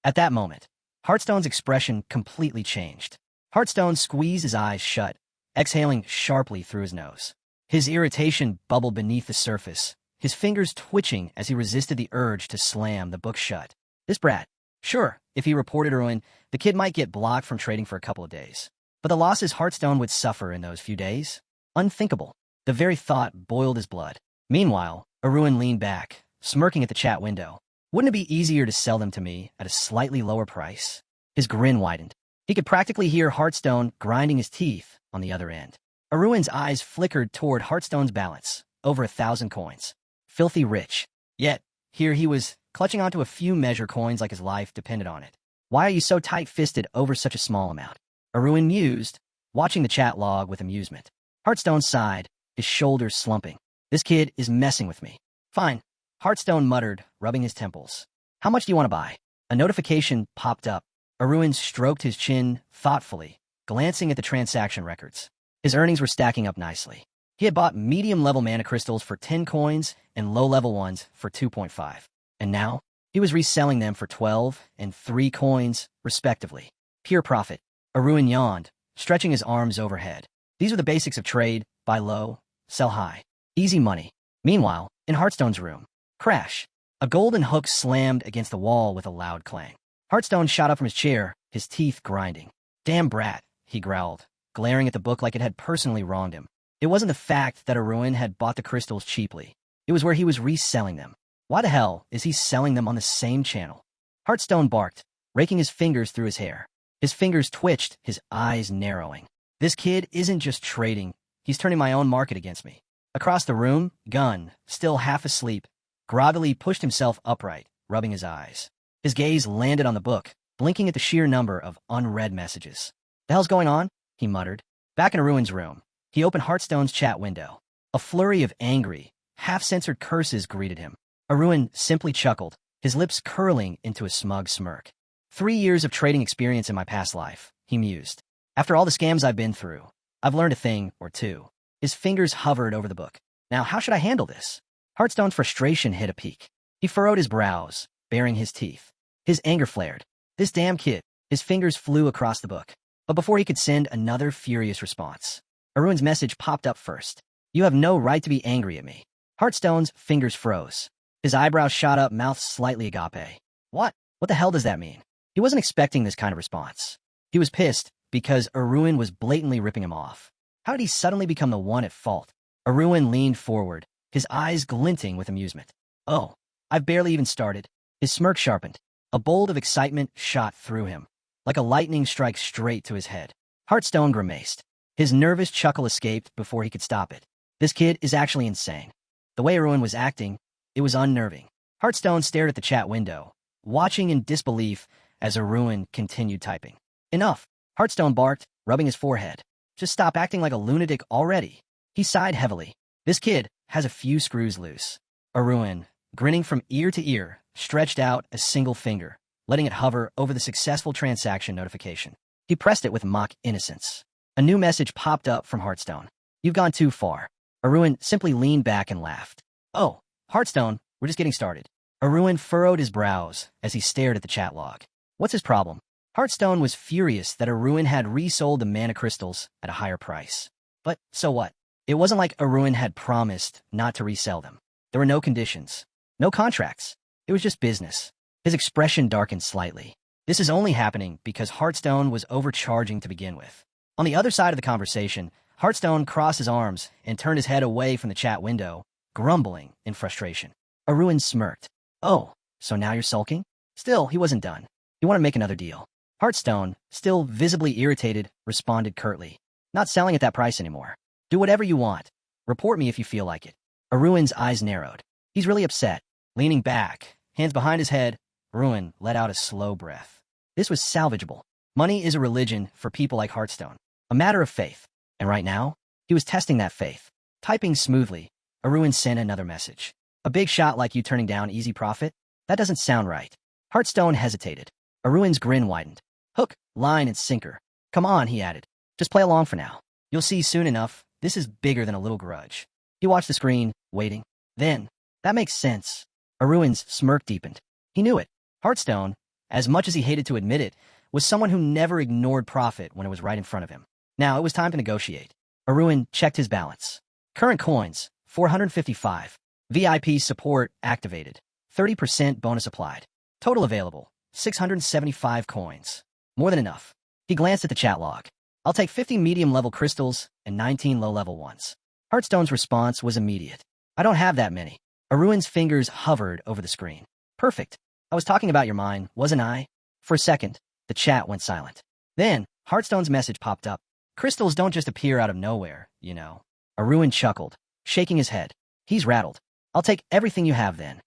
At that moment, Heartstone's expression completely changed. Heartstone squeezed his eyes shut, exhaling sharply through his nose. His irritation bubbled beneath the surface, his fingers twitching as he resisted the urge to slam the book shut. This brat. Sure, if he reported Arun, the kid might get blocked from trading for a couple of days. But the losses Heartstone would suffer in those few days? Unthinkable. The very thought boiled his blood. Meanwhile, Arun leaned back, smirking at the chat window. Wouldn't it be easier to sell them to me at a slightly lower price? His grin widened. He could practically hear Heartstone grinding his teeth on the other end. Arun's eyes flickered toward Heartstone's balance, over 1,000 coins. Filthy rich. Yet, here he was, clutching onto a few measure coins like his life depended on it. Why are you so tight-fisted over such a small amount? Arun mused, watching the chat log with amusement. Heartstone sighed, his shoulders slumping. This kid is messing with me. Fine. Heartstone muttered, rubbing his temples. How much do you want to buy? A notification popped up. Arun stroked his chin thoughtfully, glancing at the transaction records. His earnings were stacking up nicely. He had bought medium-level mana crystals for 10 coins and low-level ones for 2.5. And now, he was reselling them for 12 and 3 coins, respectively. Pure profit. Arun yawned, stretching his arms overhead. These are the basics of trade: buy low, sell high. Easy money. Meanwhile, in Heartstone's room, crash. A golden hook slammed against the wall with a loud clang. Heartstone shot up from his chair, his teeth grinding. Damn brat, he growled, glaring at the book like it had personally wronged him. It wasn't the fact that Arun had bought the crystals cheaply. It was where he was reselling them. Why the hell is he selling them on the same channel? Heartstone barked, raking his fingers through his hair. His fingers twitched, his eyes narrowing. This kid isn't just trading, he's turning my own market against me. Across the room, Gunn, still half asleep, groggily pushed himself upright, rubbing his eyes. His gaze landed on the book, blinking at the sheer number of unread messages. The hell's going on? He muttered. Back in Arun's room, he opened Heartstone's chat window. A flurry of angry, half-censored curses greeted him. Arun simply chuckled, his lips curling into a smug smirk. 3 years of trading experience in my past life, he mused. After all the scams I've been through, I've learned a thing or two. His fingers hovered over the book. Now, how should I handle this? Heartstone's frustration hit a peak. He furrowed his brows, baring his teeth. His anger flared. This damn kid. His fingers flew across the book. But before he could send another furious response, Arun's message popped up first. You have no right to be angry at me. Heartstone's fingers froze. His eyebrows shot up, mouth slightly agape. What? What the hell does that mean? He wasn't expecting this kind of response. He was pissed because Arun was blatantly ripping him off. How did he suddenly become the one at fault? Arun leaned forward, his eyes glinting with amusement. Oh, I've barely even started. His smirk sharpened. A bolt of excitement shot through him, like a lightning strike straight to his head. Heartstone grimaced. His nervous chuckle escaped before he could stop it. This kid is actually insane. The way Arun was acting, it was unnerving. Heartstone stared at the chat window, watching in disbelief as Arun continued typing. Enough, Hearthstone barked, rubbing his forehead. Just stop acting like a lunatic already. He sighed heavily. This kid has a few screws loose. Arun, grinning from ear to ear, stretched out a single finger, letting it hover over the successful transaction notification. He pressed it with mock innocence. A new message popped up from Hearthstone. You've gone too far. Arun simply leaned back and laughed. Oh, Hearthstone, we're just getting started. Arun furrowed his brows as he stared at the chat log. What's his problem? Hearthstone was furious that Arun had resold the mana crystals at a higher price. But so what? It wasn't like Arun had promised not to resell them. There were no conditions, no contracts. It was just business. His expression darkened slightly. This is only happening because Hearthstone was overcharging to begin with. On the other side of the conversation, Hearthstone crossed his arms and turned his head away from the chat window, grumbling in frustration. Arun smirked. Oh, so now you're sulking? Still, he wasn't done. You want to make another deal. Hearthstone, still visibly irritated, responded curtly. Not selling at that price anymore. Do whatever you want. Report me if you feel like it. Arun's eyes narrowed. He's really upset. Leaning back, hands behind his head, Arun let out a slow breath. This was salvageable. Money is a religion for people like Hearthstone. A matter of faith. And right now, he was testing that faith. Typing smoothly, Arun sent another message. A big shot like you turning down easy profit? That doesn't sound right. Hearthstone hesitated. Arun's grin widened. Hook, line, and sinker. Come on, he added. Just play along for now. You'll see soon enough, this is bigger than a little grudge. He watched the screen, waiting. Then, that makes sense. Arun's smirk deepened. He knew it. Hearthstone, as much as he hated to admit it, was someone who never ignored profit when it was right in front of him. Now it was time to negotiate. Arun checked his balance. Current coins, 455. VIP support activated. 30% bonus applied. Total available, 675 coins. More than enough. He glanced at the chat log. I'll take 50 medium-level crystals and 19 low-level ones. Hearthstone's response was immediate. I don't have that many. Arun's fingers hovered over the screen. Perfect. I was talking about your mine, wasn't I? For a second, the chat went silent. Then, Hearthstone's message popped up. Crystals don't just appear out of nowhere, you know. Arun chuckled, shaking his head. He's rattled. I'll take everything you have then.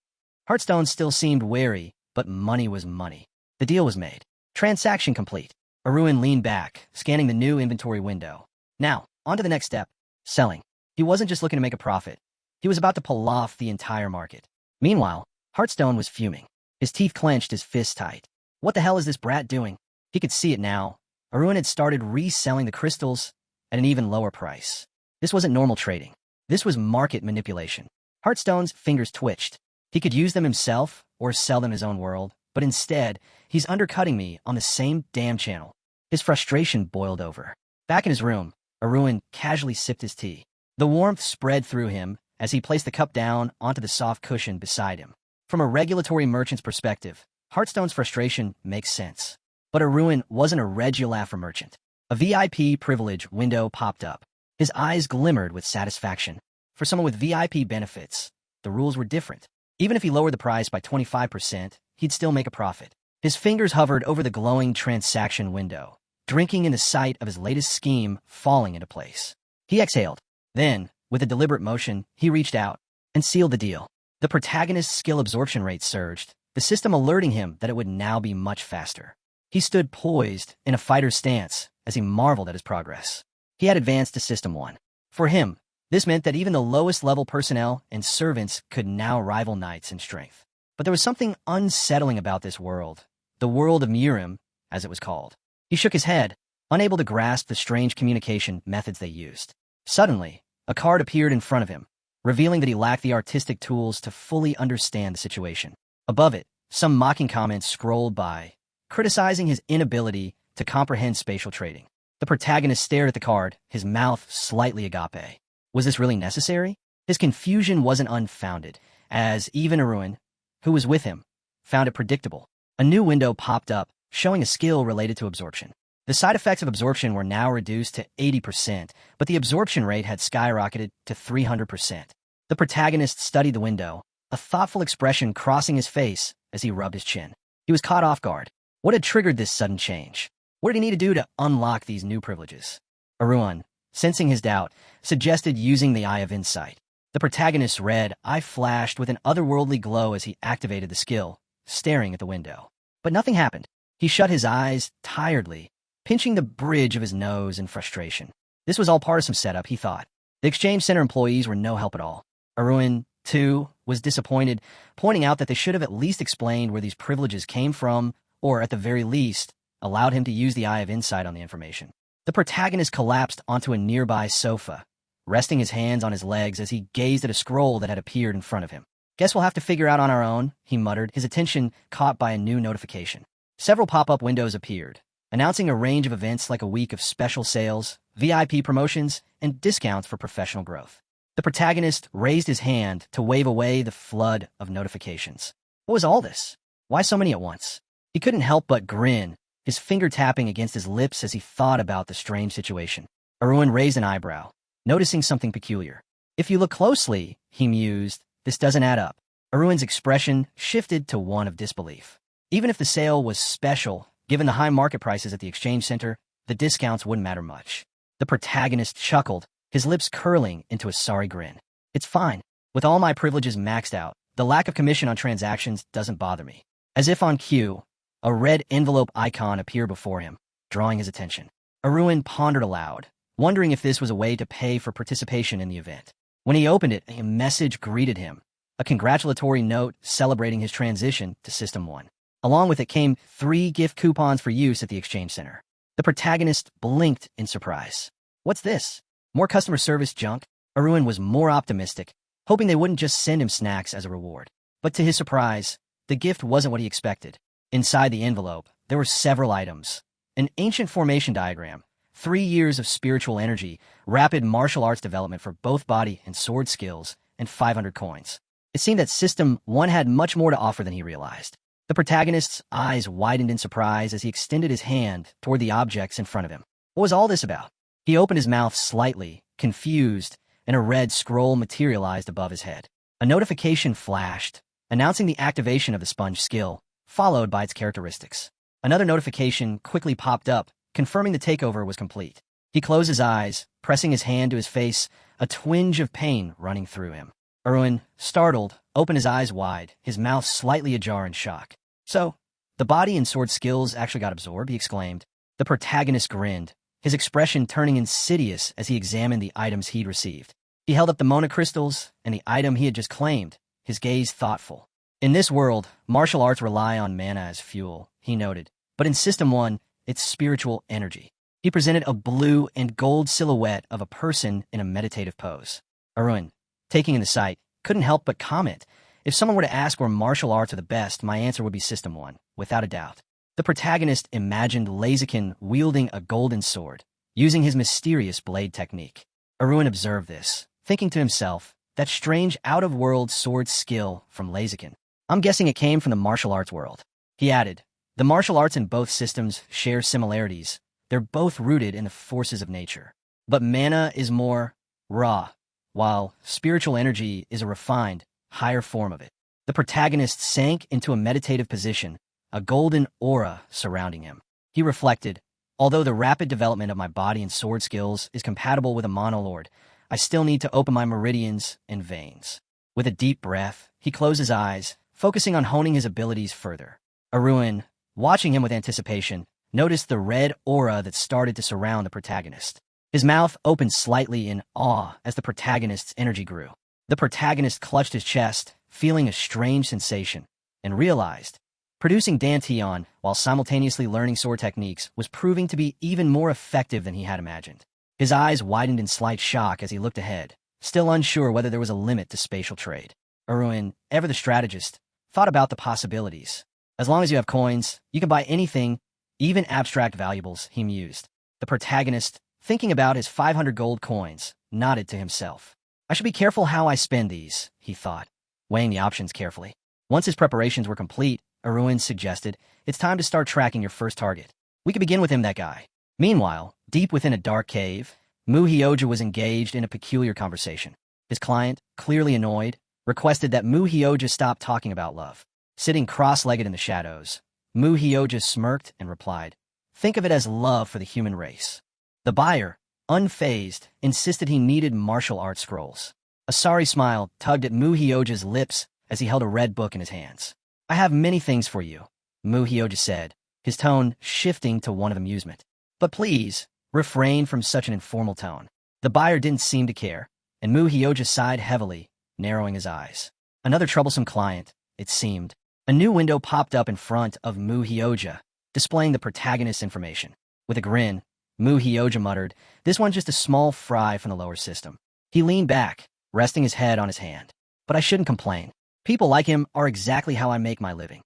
Hearthstone still seemed wary, but money was money. The deal was made. Transaction complete. Arun leaned back, scanning the new inventory window. Now, on to the next step. Selling. He wasn't just looking to make a profit. He was about to pull off the entire market. Meanwhile, Hearthstone was fuming. His teeth clenched, his fists tight. What the hell is this brat doing? He could see it now. Arun had started reselling the crystals at an even lower price. This wasn't normal trading. This was market manipulation. Hearthstone's fingers twitched. He could use them himself or sell them in his own world, but instead, he's undercutting me on the same damn channel. His frustration boiled over. Back in his room, Arun casually sipped his tea. The warmth spread through him as he placed the cup down onto the soft cushion beside him. From a regulatory merchant's perspective, Hearthstone's frustration makes sense. But Arun wasn't a regular merchant. A VIP privilege window popped up. His eyes glimmered with satisfaction. For someone with VIP benefits, the rules were different. Even if he lowered the price by 25%, he'd still make a profit. His fingers hovered over the glowing transaction window, drinking in the sight of his latest scheme falling into place. He exhaled. Then, with a deliberate motion, he reached out and sealed the deal. The protagonist's skill absorption rate surged, the system alerting him that it would now be much faster. He stood poised in a fighter's stance as he marveled at his progress. He had advanced to System 1. For him, this meant that even the lowest-level personnel and servants could now rival knights in strength. But there was something unsettling about this world, the world of Murim, as it was called. He shook his head, unable to grasp the strange communication methods they used. Suddenly, a card appeared in front of him, revealing that he lacked the artistic tools to fully understand the situation. Above it, some mocking comments scrolled by, criticizing his inability to comprehend spatial trading. The protagonist stared at the card, his mouth slightly agape. Was this really necessary? His confusion wasn't unfounded, as even Arun, who was with him, found it predictable. A new window popped up, showing a skill related to absorption. The side effects of absorption were now reduced to 80%, but the absorption rate had skyrocketed to 300%. The protagonist studied the window, a thoughtful expression crossing his face as he rubbed his chin. He was caught off guard. What had triggered this sudden change? What did he need to do to unlock these new privileges? Arun, sensing his doubt, suggested using the Eye of Insight. The protagonist's red eye flashed with an otherworldly glow as he activated the skill, staring at the window. But nothing happened. He shut his eyes tiredly, pinching the bridge of his nose in frustration. This was all part of some setup, he thought. The exchange center employees were no help at all. Arun, too, was disappointed, pointing out that they should have at least explained where these privileges came from, or at the very least, allowed him to use the eye of insight on the information. The protagonist collapsed onto a nearby sofa, resting his hands on his legs as he gazed at a scroll that had appeared in front of him. Guess we'll have to figure out on our own, he muttered, his attention caught by a new notification. Several pop-up windows appeared, announcing a range of events like a week of special sales, VIP promotions, and discounts for professional growth. The protagonist raised his hand to wave away the flood of notifications. What was all this? Why so many at once? He couldn't help but grin, his finger tapping against his lips as he thought about the strange situation. Arun raised an eyebrow, noticing something peculiar. If you look closely, he mused, this doesn't add up. Arun's expression shifted to one of disbelief. Even if the sale was special, given the high market prices at the exchange center, the discounts wouldn't matter much. The protagonist chuckled, his lips curling into a sorry grin. It's fine. With all my privileges maxed out, the lack of commission on transactions doesn't bother me. As if on cue, a red envelope icon appeared before him, drawing his attention. Arun pondered aloud, wondering if this was a way to pay for participation in the event. When he opened it, a message greeted him, a congratulatory note celebrating his transition to System 1. Along with it came 3 gift coupons for use at the exchange center. The protagonist blinked in surprise. What's this? More customer service junk? Arun was more optimistic, hoping they wouldn't just send him snacks as a reward. But to his surprise, the gift wasn't what he expected. Inside the envelope, there were several items. An ancient formation diagram, 3 years of spiritual energy, rapid martial arts development for both body and sword skills, and 500 coins. It seemed that System 1 had much more to offer than he realized. The protagonist's eyes widened in surprise as he extended his hand toward the objects in front of him. What was all this about? He opened his mouth slightly, confused, and a red scroll materialized above his head. A notification flashed, announcing the activation of the sponge skill, followed by its characteristics. Another notification quickly popped up, confirming the takeover was complete. He closed his eyes, pressing his hand to his face, a twinge of pain running through him. Arun, startled, opened his eyes wide, his mouth slightly ajar in shock. So, the body and sword skills actually got absorbed, he exclaimed. The protagonist grinned, his expression turning insidious as he examined the items he'd received. He held up the Mona crystals and the item he had just claimed, his gaze thoughtful. In this world, martial arts rely on mana as fuel, he noted, but in System 1, it's spiritual energy. He presented a blue and gold silhouette of a person in a meditative pose. Arun, taking in the sight, couldn't help but comment, if someone were to ask where martial arts are the best, my answer would be System 1, without a doubt. The protagonist imagined Laziken wielding a golden sword, using his mysterious blade technique. Arun observed this, thinking to himself, that strange out-of-world sword skill from Laziken. I'm guessing it came from the martial arts world. He added, the martial arts in both systems share similarities. They're both rooted in the forces of nature. But mana is more raw, while spiritual energy is a refined, higher form of it. The protagonist sank into a meditative position, a golden aura surrounding him. He reflected, although the rapid development of my body and sword skills is compatible with a monolord, I still need to open my meridians and veins. With a deep breath, he closed his eyes, focusing on honing his abilities further. Arun, watching him with anticipation, noticed the red aura that started to surround the protagonist. His mouth opened slightly in awe as the protagonist's energy grew. The protagonist clutched his chest, feeling a strange sensation, and realized, producing Danteon while simultaneously learning sword techniques was proving to be even more effective than he had imagined. His eyes widened in slight shock as he looked ahead, still unsure whether there was a limit to spatial trade. Arun, ever the strategist, thought about the possibilities. As long as you have coins, you can buy anything, even abstract valuables, he mused. The protagonist, thinking about his 500 gold coins, nodded to himself. I should be careful how I spend these, he thought, weighing the options carefully. Once his preparations were complete, Arun suggested, it's time to start tracking your first target. We could begin with him, that guy. Meanwhile, deep within a dark cave, Muhyoja was engaged in a peculiar conversation. His client, clearly annoyed, requested that Muhyoja stop talking about love. Sitting cross-legged in the shadows, Muhyoja smirked and replied, think of it as love for the human race. The buyer, unfazed, insisted he needed martial arts scrolls. A sorry smile tugged at Muhyoja's lips as he held a red book in his hands. I have many things for you, Muhyoja said, his tone shifting to one of amusement. But please, refrain from such an informal tone. The buyer didn't seem to care, and Mu Hyoja sighed heavily, narrowing his eyes. Another troublesome client, it seemed. A new window popped up in front of Mu Hyoja, displaying the protagonist's information. With a grin, Mu Hyoja muttered, "This one's just a small fry from the lower system." He leaned back, resting his head on his hand. "But I shouldn't complain. People like him are exactly how I make my living."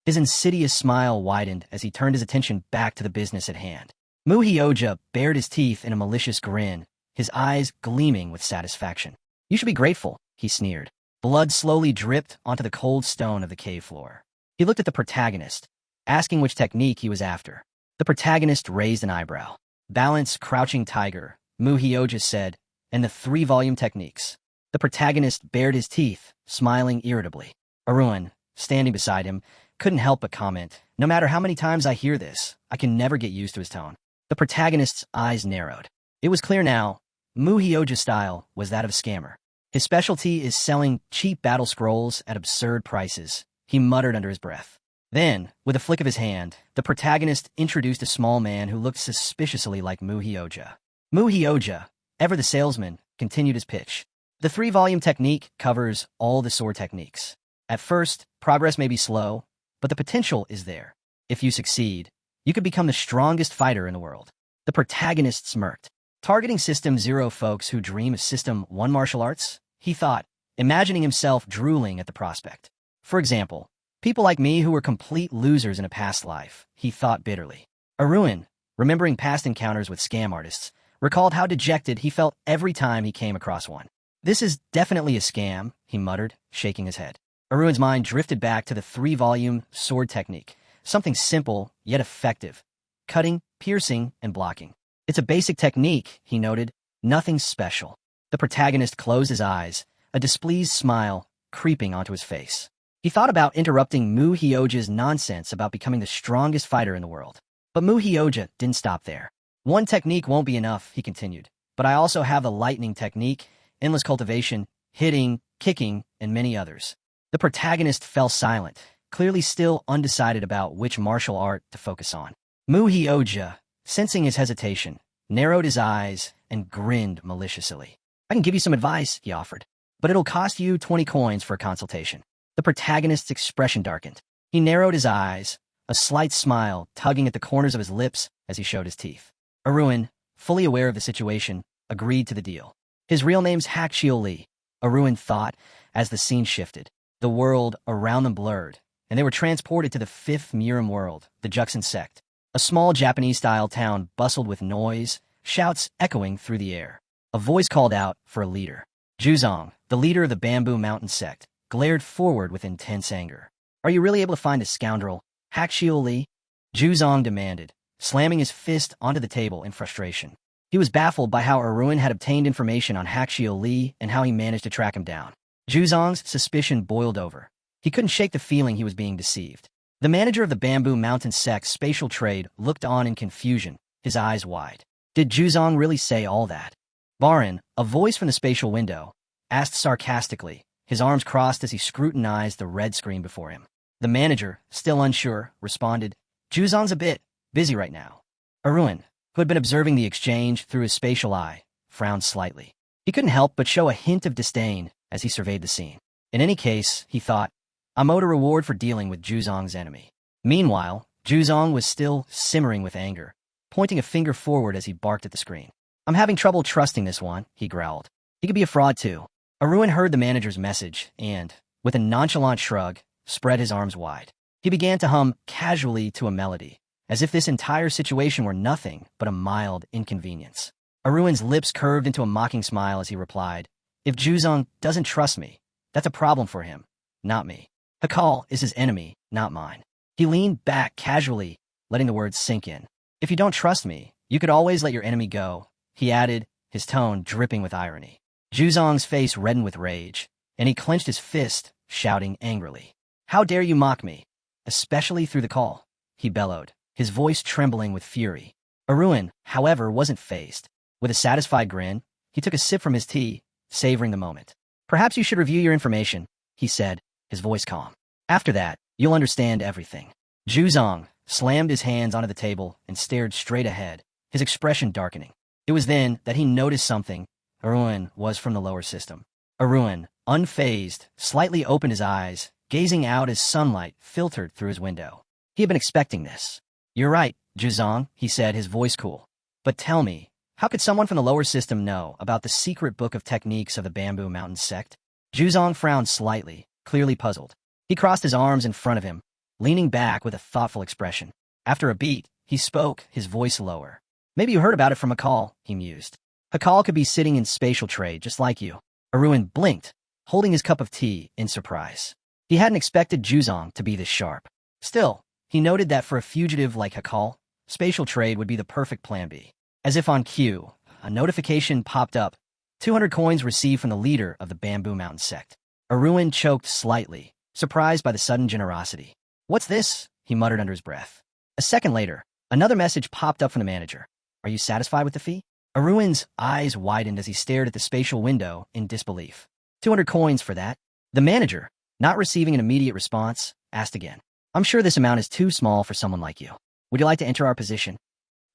His insidious smile widened as he turned his attention back to the business at hand. Mu Hyoja bared his teeth in a malicious grin, his eyes gleaming with satisfaction. "You should be grateful," he sneered. Blood slowly dripped onto the cold stone of the cave floor. He looked at the protagonist, asking which technique he was after. The protagonist raised an eyebrow. "Balance, crouching tiger," Mu Hyoja said, "and the 3-volume techniques." The protagonist bared his teeth, smiling irritably. Arun, standing beside him, couldn't help but comment, "No matter how many times I hear this, I can never get used to his tone." The protagonist's eyes narrowed. It was clear now, Mu Hyoja's style was that of a scammer. His specialty is selling cheap battle scrolls at absurd prices, he muttered under his breath. Then, with a flick of his hand, the protagonist introduced a small man who looked suspiciously like Mu Hyoja. Mu Hyoja, ever the salesman, continued his pitch. The 3-volume technique covers all the sword techniques. At first, progress may be slow, but the potential is there. If you succeed, you could become the strongest fighter in the world. The protagonist smirked. Targeting System 0 folks who dream of System 1 martial arts? He thought, imagining himself drooling at the prospect. For example, people like me who were complete losers in a past life, he thought bitterly. Arun, remembering past encounters with scam artists, recalled how dejected he felt every time he came across one. "This is definitely a scam," he muttered, shaking his head. Arun's mind drifted back to the 3-volume sword technique, something simple yet effective. Cutting, piercing, and blocking. "It's a basic technique," he noted, "nothing special." The protagonist closed his eyes, a displeased smile creeping onto his face. He thought about interrupting Mu Hyoja's nonsense about becoming the strongest fighter in the world. But Mu Hyoja didn't stop there. "One technique won't be enough," he continued, "but I also have the lightning technique, endless cultivation, hitting, kicking, and many others." The protagonist fell silent, clearly still undecided about which martial art to focus on. Mu Hyoja, sensing his hesitation, narrowed his eyes and grinned maliciously. "I can give you some advice," he offered, "but it'll cost you 20 coins for a consultation." The protagonist's expression darkened. He narrowed his eyes, a slight smile tugging at the corners of his lips as he showed his teeth. Arun, fully aware of the situation, agreed to the deal. His real name's Hakshio Lee, Arun thought as the scene shifted. The world around them blurred, and they were transported to the 5th Murim world, the Juxin sect. A small Japanese-style town bustled with noise, shouts echoing through the air. A voice called out for a leader. Juzong, the leader of the Bamboo Mountain sect, glared forward with intense anger. "Are you really able to find a scoundrel, Hakshio Lee?" Juzong demanded, slamming his fist onto the table in frustration. He was baffled by how Arun had obtained information on Hakshio Lee and how he managed to track him down. Juzong's suspicion boiled over. He couldn't shake the feeling he was being deceived. The manager of the Bamboo Mountain sect's spatial trade looked on in confusion, his eyes wide. Did Juzong really say all that? Barin, a voice from the spatial window, asked sarcastically, his arms crossed as he scrutinized the red screen before him. The manager, still unsure, responded, "Juzong's a bit busy right now." Arun, who had been observing the exchange through his spatial eye, frowned slightly. He couldn't help but show a hint of disdain as he surveyed the scene. In any case, he thought, I'm owed a reward for dealing with Juzong's enemy. Meanwhile, Juzong was still simmering with anger, pointing a finger forward as he barked at the screen. "I'm having trouble trusting this one," he growled. "He could be a fraud too." Arun heard the manager's message and, with a nonchalant shrug, spread his arms wide. He began to hum casually to a melody, as if this entire situation were nothing but a mild inconvenience. Arun's lips curved into a mocking smile as he replied, "If Juzong doesn't trust me, that's a problem for him, not me. Hakal is his enemy, not mine." He leaned back casually, letting the words sink in. "If you don't trust me, you could always let your enemy go," he added, his tone dripping with irony. Juzong's face reddened with rage, and he clenched his fist, shouting angrily. "How dare you mock me? Especially through the call," he bellowed, his voice trembling with fury. Arun, however, wasn't fazed. With a satisfied grin, he took a sip from his tea, savoring the moment. "Perhaps you should review your information," he said, his voice calm. "After that, you'll understand everything." Juzong, slammed his hands onto the table, and stared straight ahead, his expression darkening. It was then that he noticed something. Arun was from the lower system. Arun, unfazed, slightly opened his eyes, gazing out as sunlight filtered through his window. He had been expecting this. "You're right, Zhuzong," he said, his voice cool. "But tell me, how could someone from the lower system know about the secret book of techniques of the Bamboo Mountain sect?" Zhuzong frowned slightly, clearly puzzled. He crossed his arms in front of him, leaning back with a thoughtful expression. After a beat, he spoke, his voice lower. "Maybe you heard about it from Hakal," he mused. "Hakal could be sitting in spatial trade just like you." Arun blinked, holding his cup of tea in surprise. He hadn't expected Zhuzong to be this sharp. Still, he noted that for a fugitive like Hakal, spatial trade would be the perfect plan B. As if on cue, a notification popped up. 200 coins received from the leader of the Bamboo Mountain sect. Arun choked slightly, surprised by the sudden generosity. "What's this?" he muttered under his breath. A second later, another message popped up from the manager. "Are you satisfied with the fee?" Arun's eyes widened as he stared at the spatial window in disbelief. 200 coins for that? The manager, not receiving an immediate response, asked again. "I'm sure this amount is too small for someone like you. Would you like to enter our position?"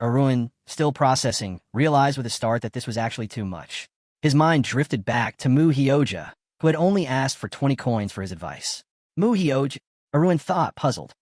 Arun, still processing, realized with a start that this was actually too much. His mind drifted back to Mu Hyoja, who had only asked for 20 coins for his advice. Mu Hyoja, Arun thought, puzzled.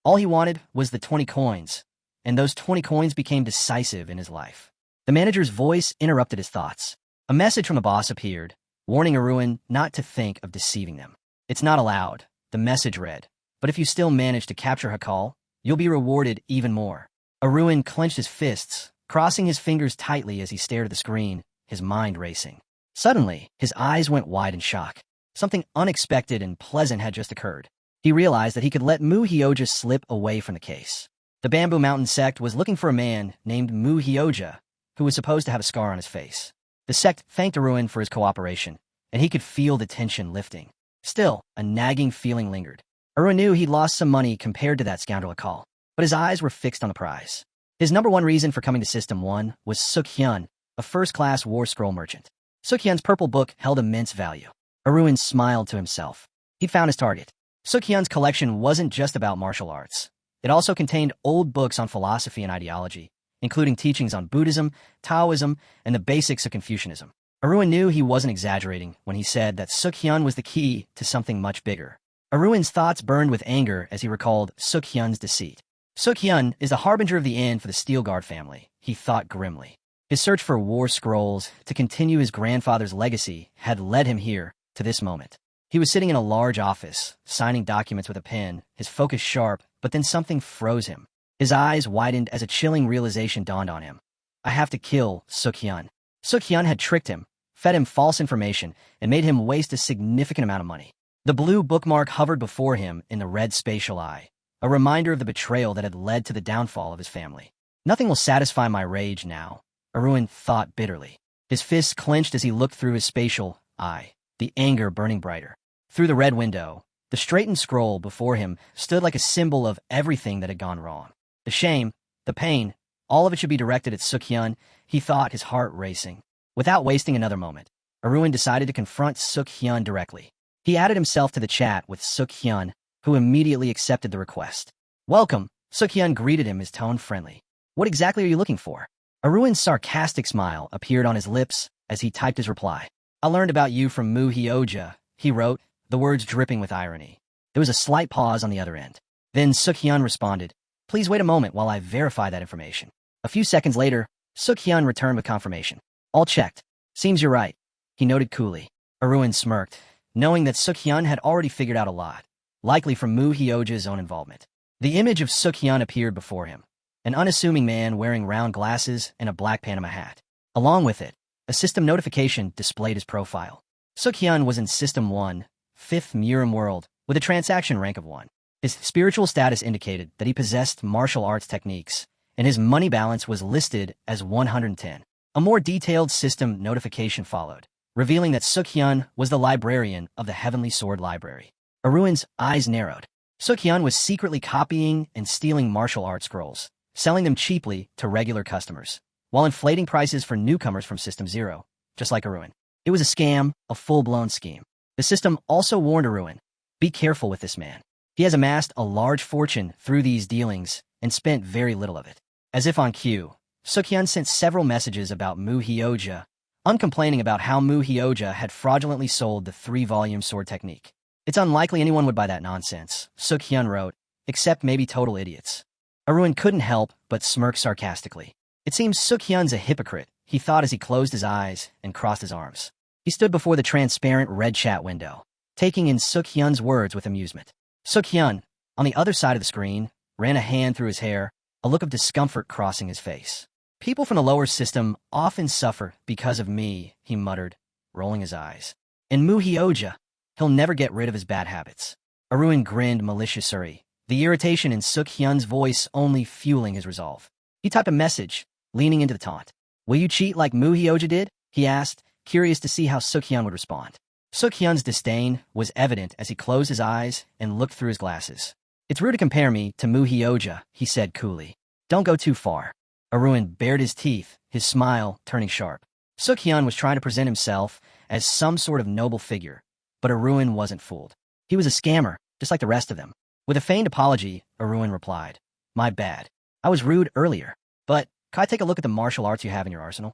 All he wanted was the 20 coins, and those 20 coins became decisive in his life. The manager's voice interrupted his thoughts. A message from the boss appeared, warning Arun not to think of deceiving them. "It's not allowed," the message read, "but if you still manage to capture Hakal, you'll be rewarded even more." Arun clenched his fists, crossing his fingers tightly as he stared at the screen, his mind racing. Suddenly, his eyes went wide in shock. Something unexpected and pleasant had just occurred. He realized that he could let Mu Hyoja slip away from the case. The Bamboo Mountain sect was looking for a man named Mu Hyoja, who was supposed to have a scar on his face. The sect thanked Arun for his cooperation, and he could feel the tension lifting. Still, a nagging feeling lingered. Arun knew he'd lost some money compared to that scoundrel Hakal, but his eyes were fixed on the prize. His number one reason for coming to System 1 was Suk-hyun, a first-class war scroll merchant. Suk-hyun's purple book held immense value. Arun smiled to himself. He'd found his target. Suk-hyun's collection wasn't just about martial arts. It also contained old books on philosophy and ideology, including teachings on Buddhism, Taoism, and the basics of Confucianism. Arun knew he wasn't exaggerating when he said that Suk-hyun was the key to something much bigger. Arun's thoughts burned with anger as he recalled Suk-hyun's deceit. Suk-hyun is the harbinger of the end for the Steelguard family, he thought grimly. His search for war scrolls to continue his grandfather's legacy had led him here, to this moment. He was sitting in a large office, signing documents with a pen, his focus sharp, but then something froze him. His eyes widened as a chilling realization dawned on him. I have to kill Suk-hyun. Suk-hyun had tricked him, fed him false information, and made him waste a significant amount of money. The blue bookmark hovered before him in the red spatial eye, a reminder of the betrayal that had led to the downfall of his family. Nothing will satisfy my rage now, Arun thought bitterly. His fists clenched as he looked through his spatial eye, the anger burning brighter. Through the red window, the straightened scroll before him stood like a symbol of everything that had gone wrong. The shame, the pain, all of it should be directed at Suk-hyun, he thought, his heart racing. Without wasting another moment, Arun decided to confront Suk-hyun directly. He added himself to the chat with Suk-hyun, who immediately accepted the request. "Welcome," Suk-hyun greeted him, his tone friendly. "What exactly are you looking for?" Arun's sarcastic smile appeared on his lips as he typed his reply. "I learned about you from Mu Hyoja," he wrote, the words dripping with irony. There was a slight pause on the other end. Then Suk-hyun responded, "Please wait a moment while I verify that information." A few seconds later, Suk-hyun returned with confirmation. "All checked. Seems you're right," he noted coolly. Arun smirked, knowing that Suk-hyun had already figured out a lot, likely from Mu Hyoja's own involvement. The image of Suk-hyun appeared before him, an unassuming man wearing round glasses and a black Panama hat. Along with it, a system notification displayed his profile. Suk-hyun was in System 1, 5th Murim World, with a transaction rank of 1. His spiritual status indicated that he possessed martial arts techniques, and his money balance was listed as 110. A more detailed system notification followed, revealing that Suk-hyun was the librarian of the Heavenly Sword Library. Arun's eyes narrowed. Suk-hyun was secretly copying and stealing martial arts scrolls, selling them cheaply to regular customers, while inflating prices for newcomers from System 0, just like Arun. It was a scam, a full-blown scheme. The system also warned Arun, "Be careful with this man. He has amassed a large fortune through these dealings, and spent very little of it. As if on cue, Sukhyun sent several messages about Mu Hyoja, uncomplaining about how Mu Hyoja had fraudulently sold the 3-volume sword technique. It's unlikely anyone would buy that nonsense, Sukhyun wrote, except maybe total idiots. Arun couldn't help but smirk sarcastically. It seems Sukhyun's a hypocrite, he thought as he closed his eyes and crossed his arms. He stood before the transparent red chat window, taking in Sukhyun's words with amusement. Sukhyun, on the other side of the screen, ran a hand through his hair, a look of discomfort crossing his face. People from the lower system often suffer because of me, he muttered, rolling his eyes. And Mu Hyoja, he'll never get rid of his bad habits. Arun grinned maliciously, the irritation in Sukhyun's voice only fueling his resolve. He typed a message, leaning into the taunt. Will you cheat like Mu Hyoja did? He asked, curious to see how Sukhyun would respond. Sukhyun's disdain was evident as he closed his eyes and looked through his glasses. It's rude to compare me to Mu Hyoja, he said coolly. Don't go too far. Arun bared his teeth, his smile turning sharp. Sukhyun was trying to present himself as some sort of noble figure, but Arun wasn't fooled. He was a scammer, just like the rest of them. With a feigned apology, Arun replied, My bad. I was rude earlier, but can I take a look at the martial arts you have in your arsenal?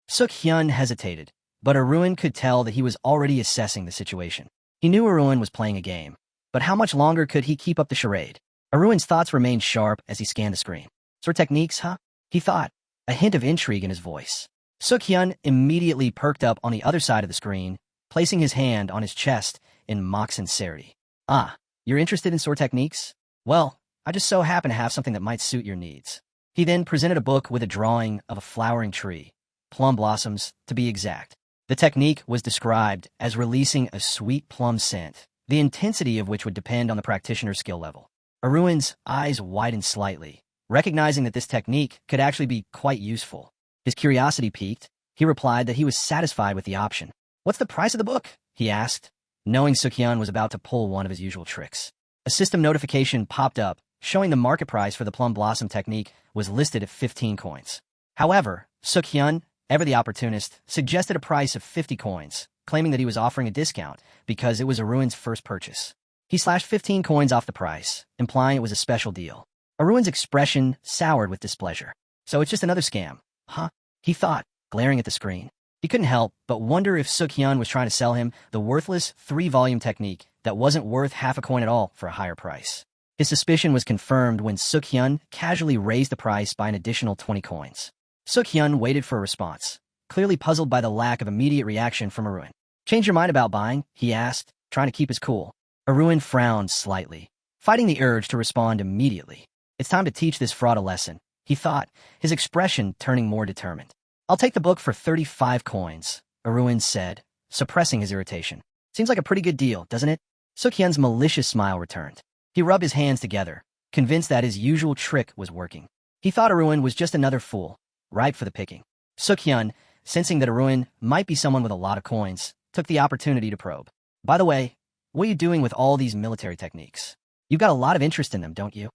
Sukhyun hesitated, but Arun could tell that he was already assessing the situation. He knew Arun was playing a game, but how much longer could he keep up the charade? Arun's thoughts remained sharp as he scanned the screen. Sword techniques, huh? He thought, a hint of intrigue in his voice. Sukhyun immediately perked up on the other side of the screen, placing his hand on his chest in mock sincerity. Ah, you're interested in sword techniques? Well, I just so happen to have something that might suit your needs. He then presented a book with a drawing of a flowering tree, plum blossoms, to be exact. The technique was described as releasing a sweet plum scent, the intensity of which would depend on the practitioner's skill level. Arun's eyes widened slightly, recognizing that this technique could actually be quite useful. His curiosity piqued. He replied that he was satisfied with the option. What's the price of the book? He asked, knowing Sukhyun was about to pull one of his usual tricks. A system notification popped up, showing the market price for the plum blossom technique was listed at 15 coins. However, Sukhyun, ever the opportunist, suggested a price of 50 coins, claiming that he was offering a discount because it was Arun's first purchase. He slashed 15 coins off the price, implying it was a special deal. Arun's expression soured with displeasure. So it's just another scam, huh? He thought, glaring at the screen. He couldn't help but wonder if Sukhyun was trying to sell him the worthless 3-volume technique that wasn't worth half a coin at all for a higher price. His suspicion was confirmed when Sukhyun casually raised the price by an additional 20 coins. Sukhyun waited for a response, clearly puzzled by the lack of immediate reaction from Arun. Change your mind about buying? He asked, trying to keep his cool. Arun frowned slightly, fighting the urge to respond immediately. It's time to teach this fraud a lesson, he thought, his expression turning more determined. I'll take the book for 35 coins, Arun said, suppressing his irritation. Seems like a pretty good deal, doesn't it? Sukhyun's malicious smile returned. He rubbed his hands together, convinced that his usual trick was working. He thought Arun was just another fool, ripe for the picking. Sukhyun, sensing that Arun might be someone with a lot of coins, took the opportunity to probe. By the way, what are you doing with all these military techniques? You've got a lot of interest in them, don't you?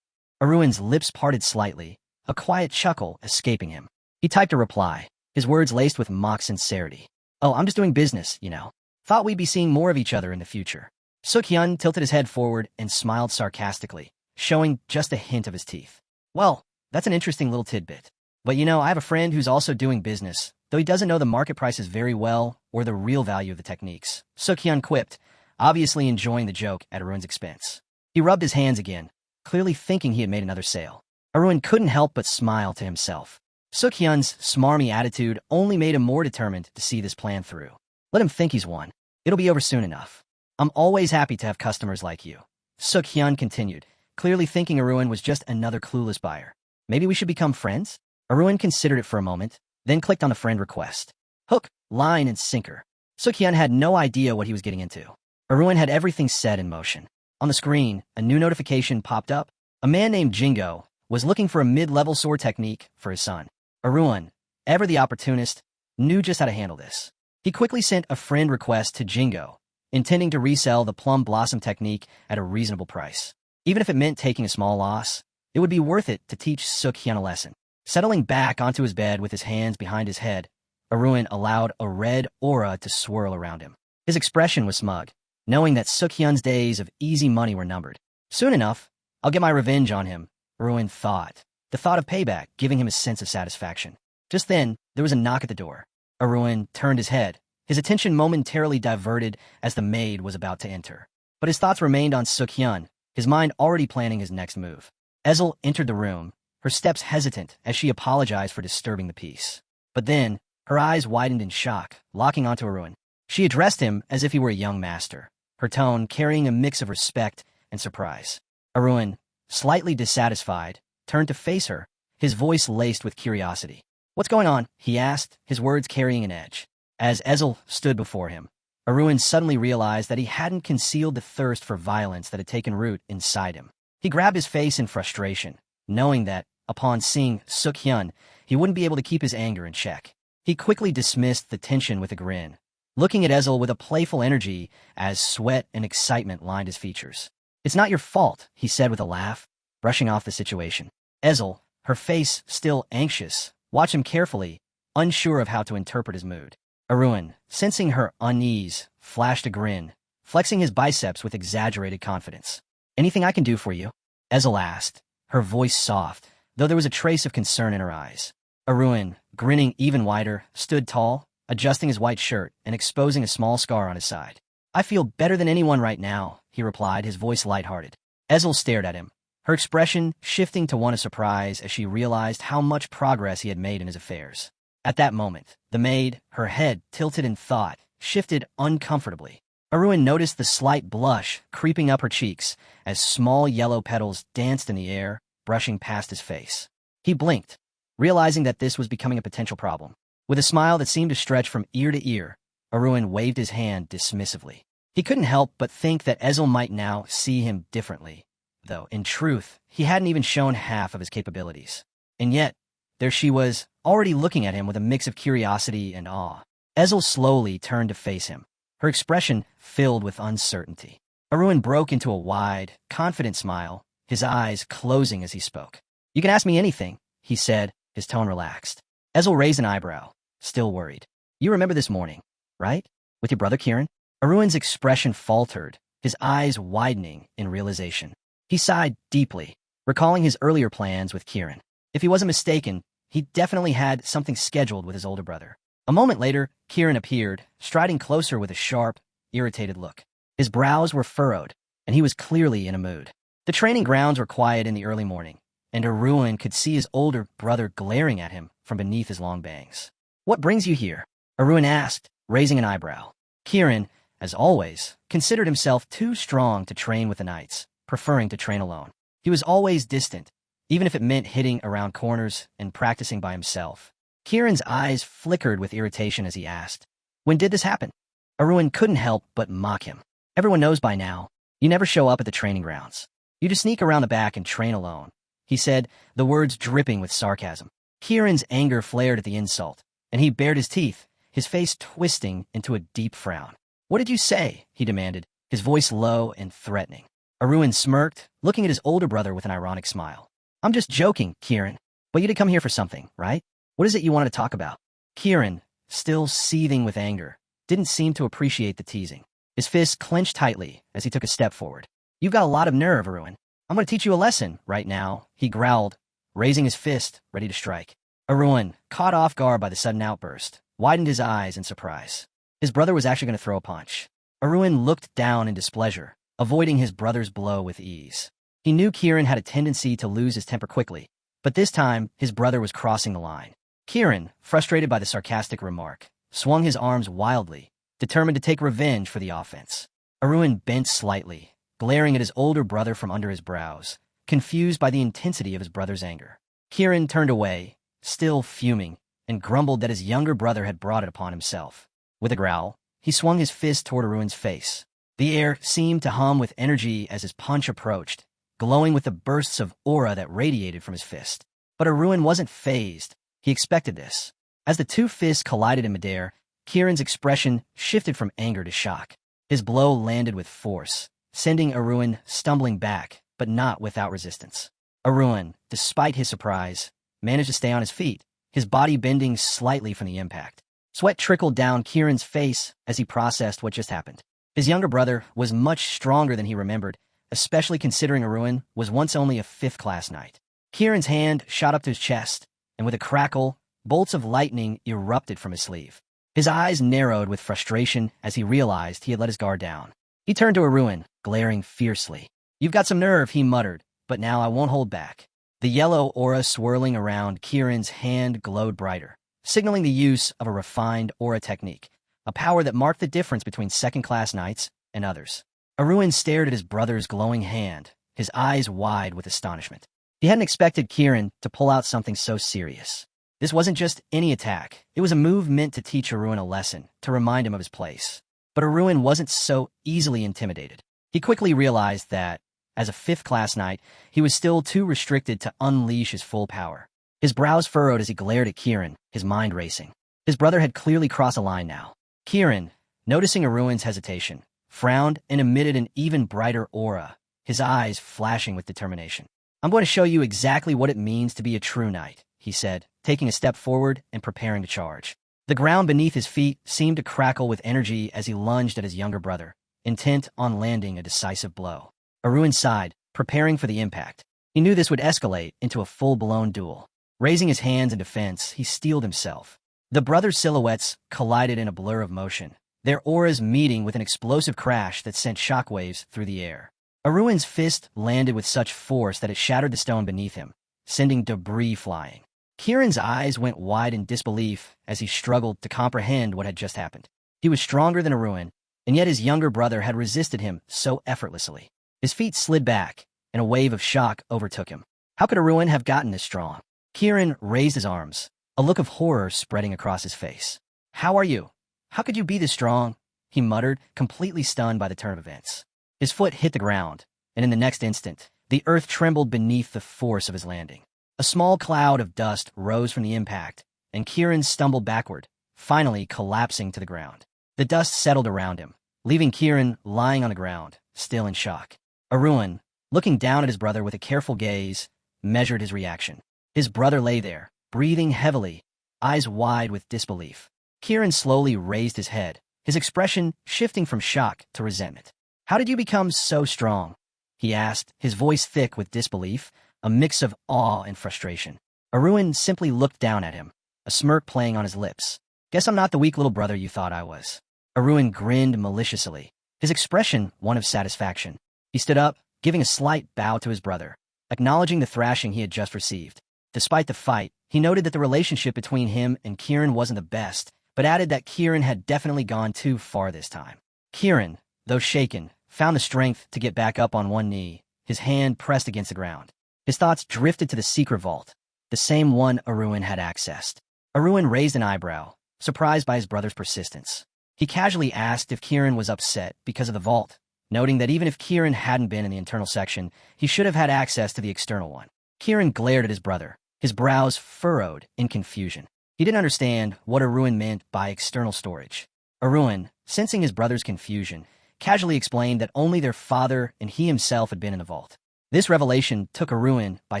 Arun's lips parted slightly, a quiet chuckle escaping him. He typed a reply, his words laced with mock sincerity. Oh, I'm just doing business, you know. Thought we'd be seeing more of each other in the future. Sukhyun tilted his head forward and smiled sarcastically, showing just a hint of his teeth. Well, that's an interesting little tidbit. But you know, I have a friend who's also doing business, though he doesn't know the market prices very well or the real value of the techniques. Sukhyun quipped, obviously enjoying the joke at Arun's expense. He rubbed his hands again, clearly thinking he had made another sale. Arun couldn't help but smile to himself. Sukhyun's smarmy attitude only made him more determined to see this plan through. Let him think he's won. It'll be over soon enough. I'm always happy to have customers like you. Sukhyun continued, clearly thinking Arun was just another clueless buyer. Maybe we should become friends? Arun considered it for a moment, then clicked on the friend request. Hook, line, and sinker. Sukhyun had no idea what he was getting into. Arun had everything set in motion. On the screen, a new notification popped up. A man named Jingo was looking for a mid-level sword technique for his son. Arun, ever the opportunist, knew just how to handle this. He quickly sent a friend request to Jingo, intending to resell the plum blossom technique at a reasonable price. Even if it meant taking a small loss, it would be worth it to teach Sukhyun a lesson. Settling back onto his bed with his hands behind his head, Arun allowed a red aura to swirl around him. His expression was smug, knowing that Sukhyun's days of easy money were numbered. Soon enough, I'll get my revenge on him, Ruin thought. The thought of payback giving him a sense of satisfaction. Just then, there was a knock at the door. Ruin turned his head, his attention momentarily diverted as the maid was about to enter. But his thoughts remained on Suk-hyun, his mind already planning his next move. Ezel entered the room, her steps hesitant as she apologized for disturbing the peace. But then, her eyes widened in shock, locking onto Ruin. She addressed him as if he were a young master, her tone carrying a mix of respect and surprise. Ruin, slightly dissatisfied, turned to face her, his voice laced with curiosity. "What's going on?" he asked, his words carrying an edge. As Ezel stood before him, Ruin suddenly realized that he hadn't concealed the thirst for violence that had taken root inside him. He grabbed his face in frustration, knowing that, upon seeing Suk-hyun, he wouldn't be able to keep his anger in check. He quickly dismissed the tension with a grin, looking at Ezel with a playful energy as sweat and excitement lined his features. "It's not your fault," he said with a laugh, brushing off the situation. Ezel, her face still anxious, watched him carefully, unsure of how to interpret his mood. Ruin, sensing her unease, flashed a grin, flexing his biceps with exaggerated confidence. "Anything I can do for you?" Ezel asked, her voice soft, though there was a trace of concern in her eyes. Ruin, grinning even wider, stood tall, adjusting his white shirt and exposing a small scar on his side. "I feel better than anyone right now," he replied, his voice lighthearted. Ezel stared at him, her expression shifting to one of surprise as she realized how much progress he had made in his affairs. At that moment, the maid, her head tilted in thought, shifted uncomfortably. Ruin noticed the slight blush creeping up her cheeks as small yellow petals danced in the air, brushing past his face. He blinked, realizing that this was becoming a potential problem. With a smile that seemed to stretch from ear to ear, Ruin waved his hand dismissively. He couldn't help but think that Ezel might now see him differently, though, in truth, he hadn't even shown half of his capabilities. And yet, there she was, already looking at him with a mix of curiosity and awe. Ezel slowly turned to face him, her expression filled with uncertainty. Ruin broke into a wide, confident smile, his eyes closing as he spoke. "You can ask me anything," he said, his tone relaxed. Ezel raised an eyebrow, still worried. "You remember this morning, right? With your brother Kieran?" Ruin's expression faltered, his eyes widening in realization. He sighed deeply, recalling his earlier plans with Kieran. If he wasn't mistaken, he definitely had something scheduled with his older brother. A moment later, Kieran appeared, striding closer with a sharp, irritated look. His brows were furrowed, and he was clearly in a mood. The training grounds were quiet in the early morning, and Ruin could see his older brother glaring at him from beneath his long bangs. "What brings you here?" Ruin asked, raising an eyebrow. Kieran, as always, considered himself too strong to train with the knights, preferring to train alone. He was always distant, even if it meant hitting around corners and practicing by himself. Kieran's eyes flickered with irritation as he asked, "When did this happen?" Ruin couldn't help but mock him. "Everyone knows by now. You never show up at the training grounds. You just sneak around the back and train alone," he said, the words dripping with sarcasm. Kieran's anger flared at the insult, and he bared his teeth, his face twisting into a deep frown. "What did you say?" he demanded, his voice low and threatening. Ruin smirked, looking at his older brother with an ironic smile. "I'm just joking, Kieran. But you did come here for something, right? What is it you wanted to talk about?" Kieran, still seething with anger, didn't seem to appreciate the teasing. His fists clenched tightly as he took a step forward. "You've got a lot of nerve, Ruin. I'm going to teach you a lesson right now," he growled, raising his fist, ready to strike. Ruin, caught off guard by the sudden outburst, widened his eyes in surprise. His brother was actually going to throw a punch. Ruin looked down in displeasure, avoiding his brother's blow with ease. He knew Kieran had a tendency to lose his temper quickly, but this time his brother was crossing the line. Kieran, frustrated by the sarcastic remark, swung his arms wildly, determined to take revenge for the offense. Ruin bent slightly, glaring at his older brother from under his brows, confused by the intensity of his brother's anger. Kieran turned away, still fuming, and grumbled that his younger brother had brought it upon himself. With a growl, he swung his fist toward Ruin's face. The air seemed to hum with energy as his punch approached, glowing with the bursts of aura that radiated from his fist. But Ruin wasn't fazed. He expected this. As the two fists collided in midair, Kieran's expression shifted from anger to shock. His blow landed with force, sending Ruin stumbling back, but not without resistance. Ruin, despite his surprise, managed to stay on his feet, his body bending slightly from the impact. Sweat trickled down Kieran's face as he processed what just happened. His younger brother was much stronger than he remembered, especially considering Ruin was once only a fifth-class knight. Kieran's hand shot up to his chest, and with a crackle, bolts of lightning erupted from his sleeve. His eyes narrowed with frustration as he realized he had let his guard down. He turned to Arun, glaring fiercely. "You've got some nerve," he muttered, "but now I won't hold back." The yellow aura swirling around Kieran's hand glowed brighter, signaling the use of a refined aura technique, a power that marked the difference between second-class knights and others. Arun stared at his brother's glowing hand, his eyes wide with astonishment. He hadn't expected Kieran to pull out something so serious. This wasn't just any attack. It was a move meant to teach Arun a lesson, to remind him of his place. But Arun wasn't so easily intimidated. He quickly realized that, as a fifth-class knight, he was still too restricted to unleash his full power. His brows furrowed as he glared at Kieran, his mind racing. His brother had clearly crossed a line now. Kieran, noticing Arun's hesitation, frowned and emitted an even brighter aura, his eyes flashing with determination. "I'm going to show you exactly what it means to be a true knight," he said, taking a step forward and preparing to charge. The ground beneath his feet seemed to crackle with energy as he lunged at his younger brother, intent on landing a decisive blow. Arun sighed, preparing for the impact. He knew this would escalate into a full-blown duel. Raising his hands in defense, he steeled himself. The brothers' silhouettes collided in a blur of motion, their auras meeting with an explosive crash that sent shockwaves through the air. Arun's fist landed with such force that it shattered the stone beneath him, sending debris flying. Kieran's eyes went wide in disbelief as he struggled to comprehend what had just happened. He was stronger than Arun, and yet his younger brother had resisted him so effortlessly. His feet slid back, and a wave of shock overtook him. How could Arun have gotten this strong? Kieran raised his arms, a look of horror spreading across his face. "How are you? How could you be this strong?" he muttered, completely stunned by the turn of events. His foot hit the ground, and in the next instant, the earth trembled beneath the force of his landing. A small cloud of dust rose from the impact, and Kieran stumbled backward, finally collapsing to the ground. The dust settled around him, leaving Kieran lying on the ground, still in shock. Arun, looking down at his brother with a careful gaze, measured his reaction. His brother lay there, breathing heavily, eyes wide with disbelief. Kieran slowly raised his head, his expression shifting from shock to resentment. "How did you become so strong?" he asked, his voice thick with disbelief, a mix of awe and frustration. Arun simply looked down at him, a smirk playing on his lips. "Guess I'm not the weak little brother you thought I was." Arun grinned maliciously, his expression one of satisfaction. He stood up, giving a slight bow to his brother, acknowledging the thrashing he had just received. Despite the fight, he noted that the relationship between him and Kieran wasn't the best, but added that Kieran had definitely gone too far this time. Kieran, though shaken, found the strength to get back up on one knee, his hand pressed against the ground. His thoughts drifted to the secret vault, the same one Arun had accessed. Arun raised an eyebrow, surprised by his brother's persistence. He casually asked if Kieran was upset because of the vault, noting that even if Kieran hadn't been in the internal section, he should have had access to the external one. Kieran glared at his brother, his brows furrowed in confusion. He didn't understand what Arun meant by external storage. Arun, sensing his brother's confusion, casually explained that only their father and he himself had been in the vault. This revelation took Arun by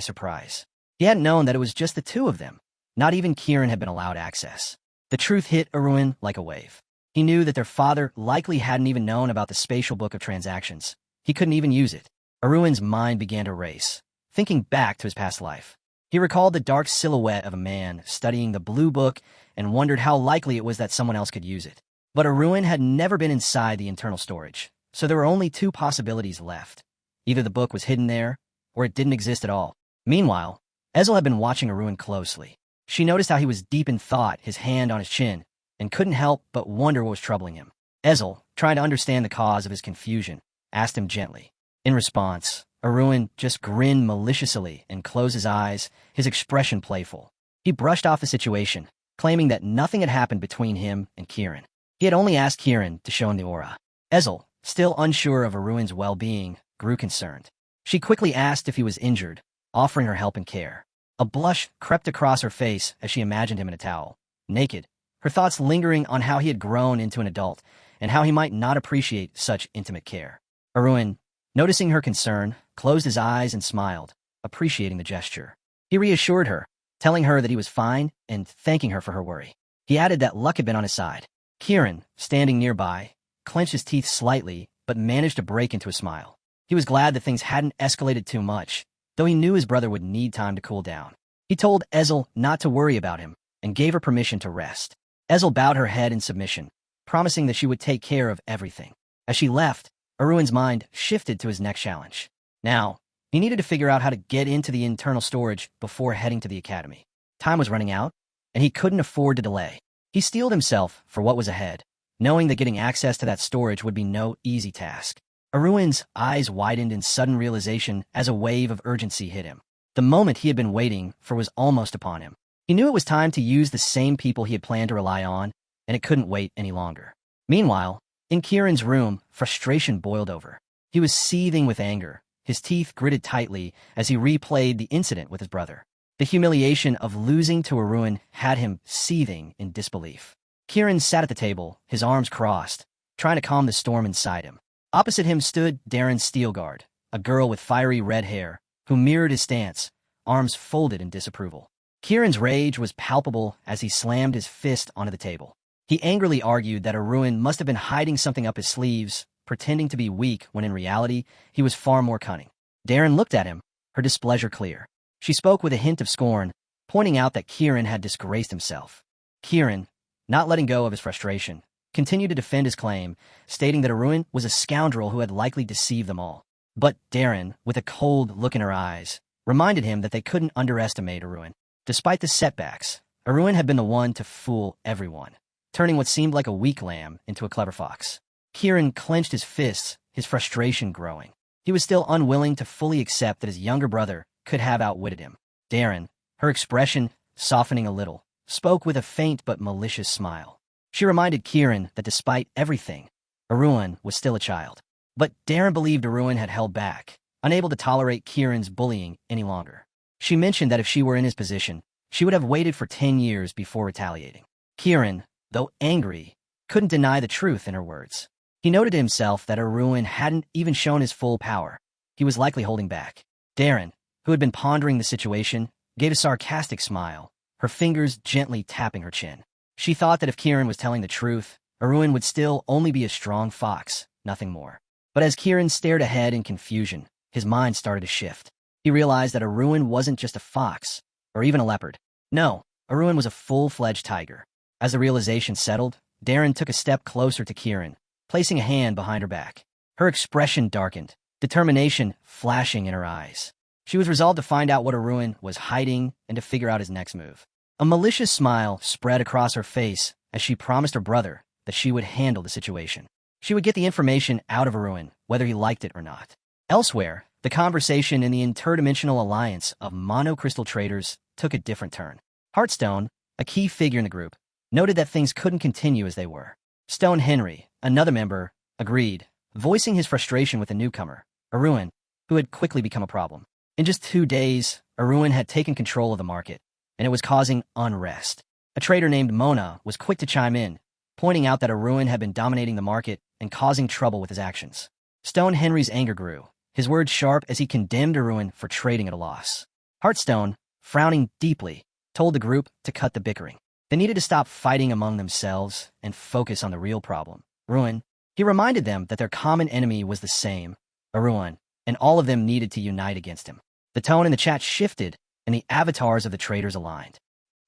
surprise. He hadn't known that it was just the two of them. Not even Kieran had been allowed access. The truth hit Arun like a wave. He knew that their father likely hadn't even known about the spatial book of transactions. He couldn't even use it. Arun's mind began to race, thinking back to his past life. He recalled the dark silhouette of a man studying the blue book and wondered how likely it was that someone else could use it. But Arun had never been inside the internal storage, so there were only two possibilities left. Either the book was hidden there, or it didn't exist at all. Meanwhile, Ezel had been watching Arun closely. She noticed how he was deep in thought, his hand on his chin, and couldn't help but wonder what was troubling him. Ezel, trying to understand the cause of his confusion, asked him gently. In response, Arun just grinned maliciously and closed his eyes, his expression playful. He brushed off the situation, claiming that nothing had happened between him and Kieran. He had only asked Kieran to show him the aura. Ezel, still unsure of Arun's well-being, grew concerned. She quickly asked if he was injured, offering her help and care. A blush crept across her face as she imagined him in a towel, naked, her thoughts lingering on how he had grown into an adult and how he might not appreciate such intimate care. Arun, noticing her concern, closed his eyes and smiled, appreciating the gesture. He reassured her, telling her that he was fine and thanking her for her worry. He added that luck had been on his side. Kieran, standing nearby, clenched his teeth slightly but managed to break into a smile. He was glad that things hadn't escalated too much. though he knew his brother would need time to cool down. He told Ezel not to worry about him and gave her permission to rest. Ezel bowed her head in submission, promising that she would take care of everything. As she left, Aruin's mind shifted to his next challenge. Now, he needed to figure out how to get into the internal storage before heading to the academy. Time was running out, and he couldn't afford to delay. He steeled himself for what was ahead, knowing that getting access to that storage would be no easy task. Aruin's eyes widened in sudden realization as a wave of urgency hit him. The moment he had been waiting for was almost upon him. He knew it was time to use the same people he had planned to rely on, and it couldn't wait any longer. Meanwhile, in Kieran's room, frustration boiled over. He was seething with anger, his teeth gritted tightly as he replayed the incident with his brother. The humiliation of losing to Aruin had him seething in disbelief. Kieran sat at the table, his arms crossed, trying to calm the storm inside him. Opposite him stood Darren Steelguard, a girl with fiery red hair, who mirrored his stance, arms folded in disapproval. Kieran's rage was palpable as he slammed his fist onto the table. He angrily argued that Aruin must have been hiding something up his sleeves, pretending to be weak when in reality he was far more cunning. Darren looked at him, her displeasure clear. She spoke with a hint of scorn, pointing out that Kieran had disgraced himself. Kieran, not letting go of his frustration, continued to defend his claim, stating that Aruin was a scoundrel who had likely deceived them all. But Darren, with a cold look in her eyes, reminded him that they couldn't underestimate Aruin. Despite the setbacks, Aruin had been the one to fool everyone, turning what seemed like a weak lamb into a clever fox. Kieran clenched his fists, his frustration growing. He was still unwilling to fully accept that his younger brother could have outwitted him. Darren, her expression softening a little, spoke with a faint but malicious smile. She reminded Kieran that despite everything, Aruin was still a child. But Darren believed Aruin had held back, unable to tolerate Kieran's bullying any longer. She mentioned that if she were in his position, she would have waited for 10 years before retaliating. Kieran, though angry, couldn't deny the truth in her words. He noted to himself that Aruin hadn't even shown his full power. He was likely holding back. Darren, who had been pondering the situation, gave a sarcastic smile, her fingers gently tapping her chin. She thought that if Kieran was telling the truth, Aruin would still only be a strong fox, nothing more. But as Kieran stared ahead in confusion, his mind started to shift. He realized that Aruin wasn't just a fox, or even a leopard. No, Aruin was a full-fledged tiger. As the realization settled, Darren took a step closer to Kieran, placing a hand behind her back. Her expression darkened, determination flashing in her eyes. She was resolved to find out what Aruin was hiding and to figure out his next move. A malicious smile spread across her face as she promised her brother that she would handle the situation. She would get the information out of Aruin, whether he liked it or not. Elsewhere, the conversation in the interdimensional alliance of monocrystal traders took a different turn. Heartstone, a key figure in the group, noted that things couldn't continue as they were. Stone Henry, another member, agreed, voicing his frustration with the newcomer, Aruin, who had quickly become a problem. In just 2 days, Aruin had taken control of the market, and it was causing unrest. A trader named Mona was quick to chime in, pointing out that Aruin had been dominating the market and causing trouble with his actions. Stone Henry's anger grew, his words sharp as he condemned Aruin for trading at a loss. Heartstone, frowning deeply, told the group to cut the bickering. They needed to stop fighting among themselves and focus on the real problem, Aruin. He reminded them that their common enemy was the same, Aruin, and all of them needed to unite against him. The tone in the chat shifted, and the avatars of the traders aligned.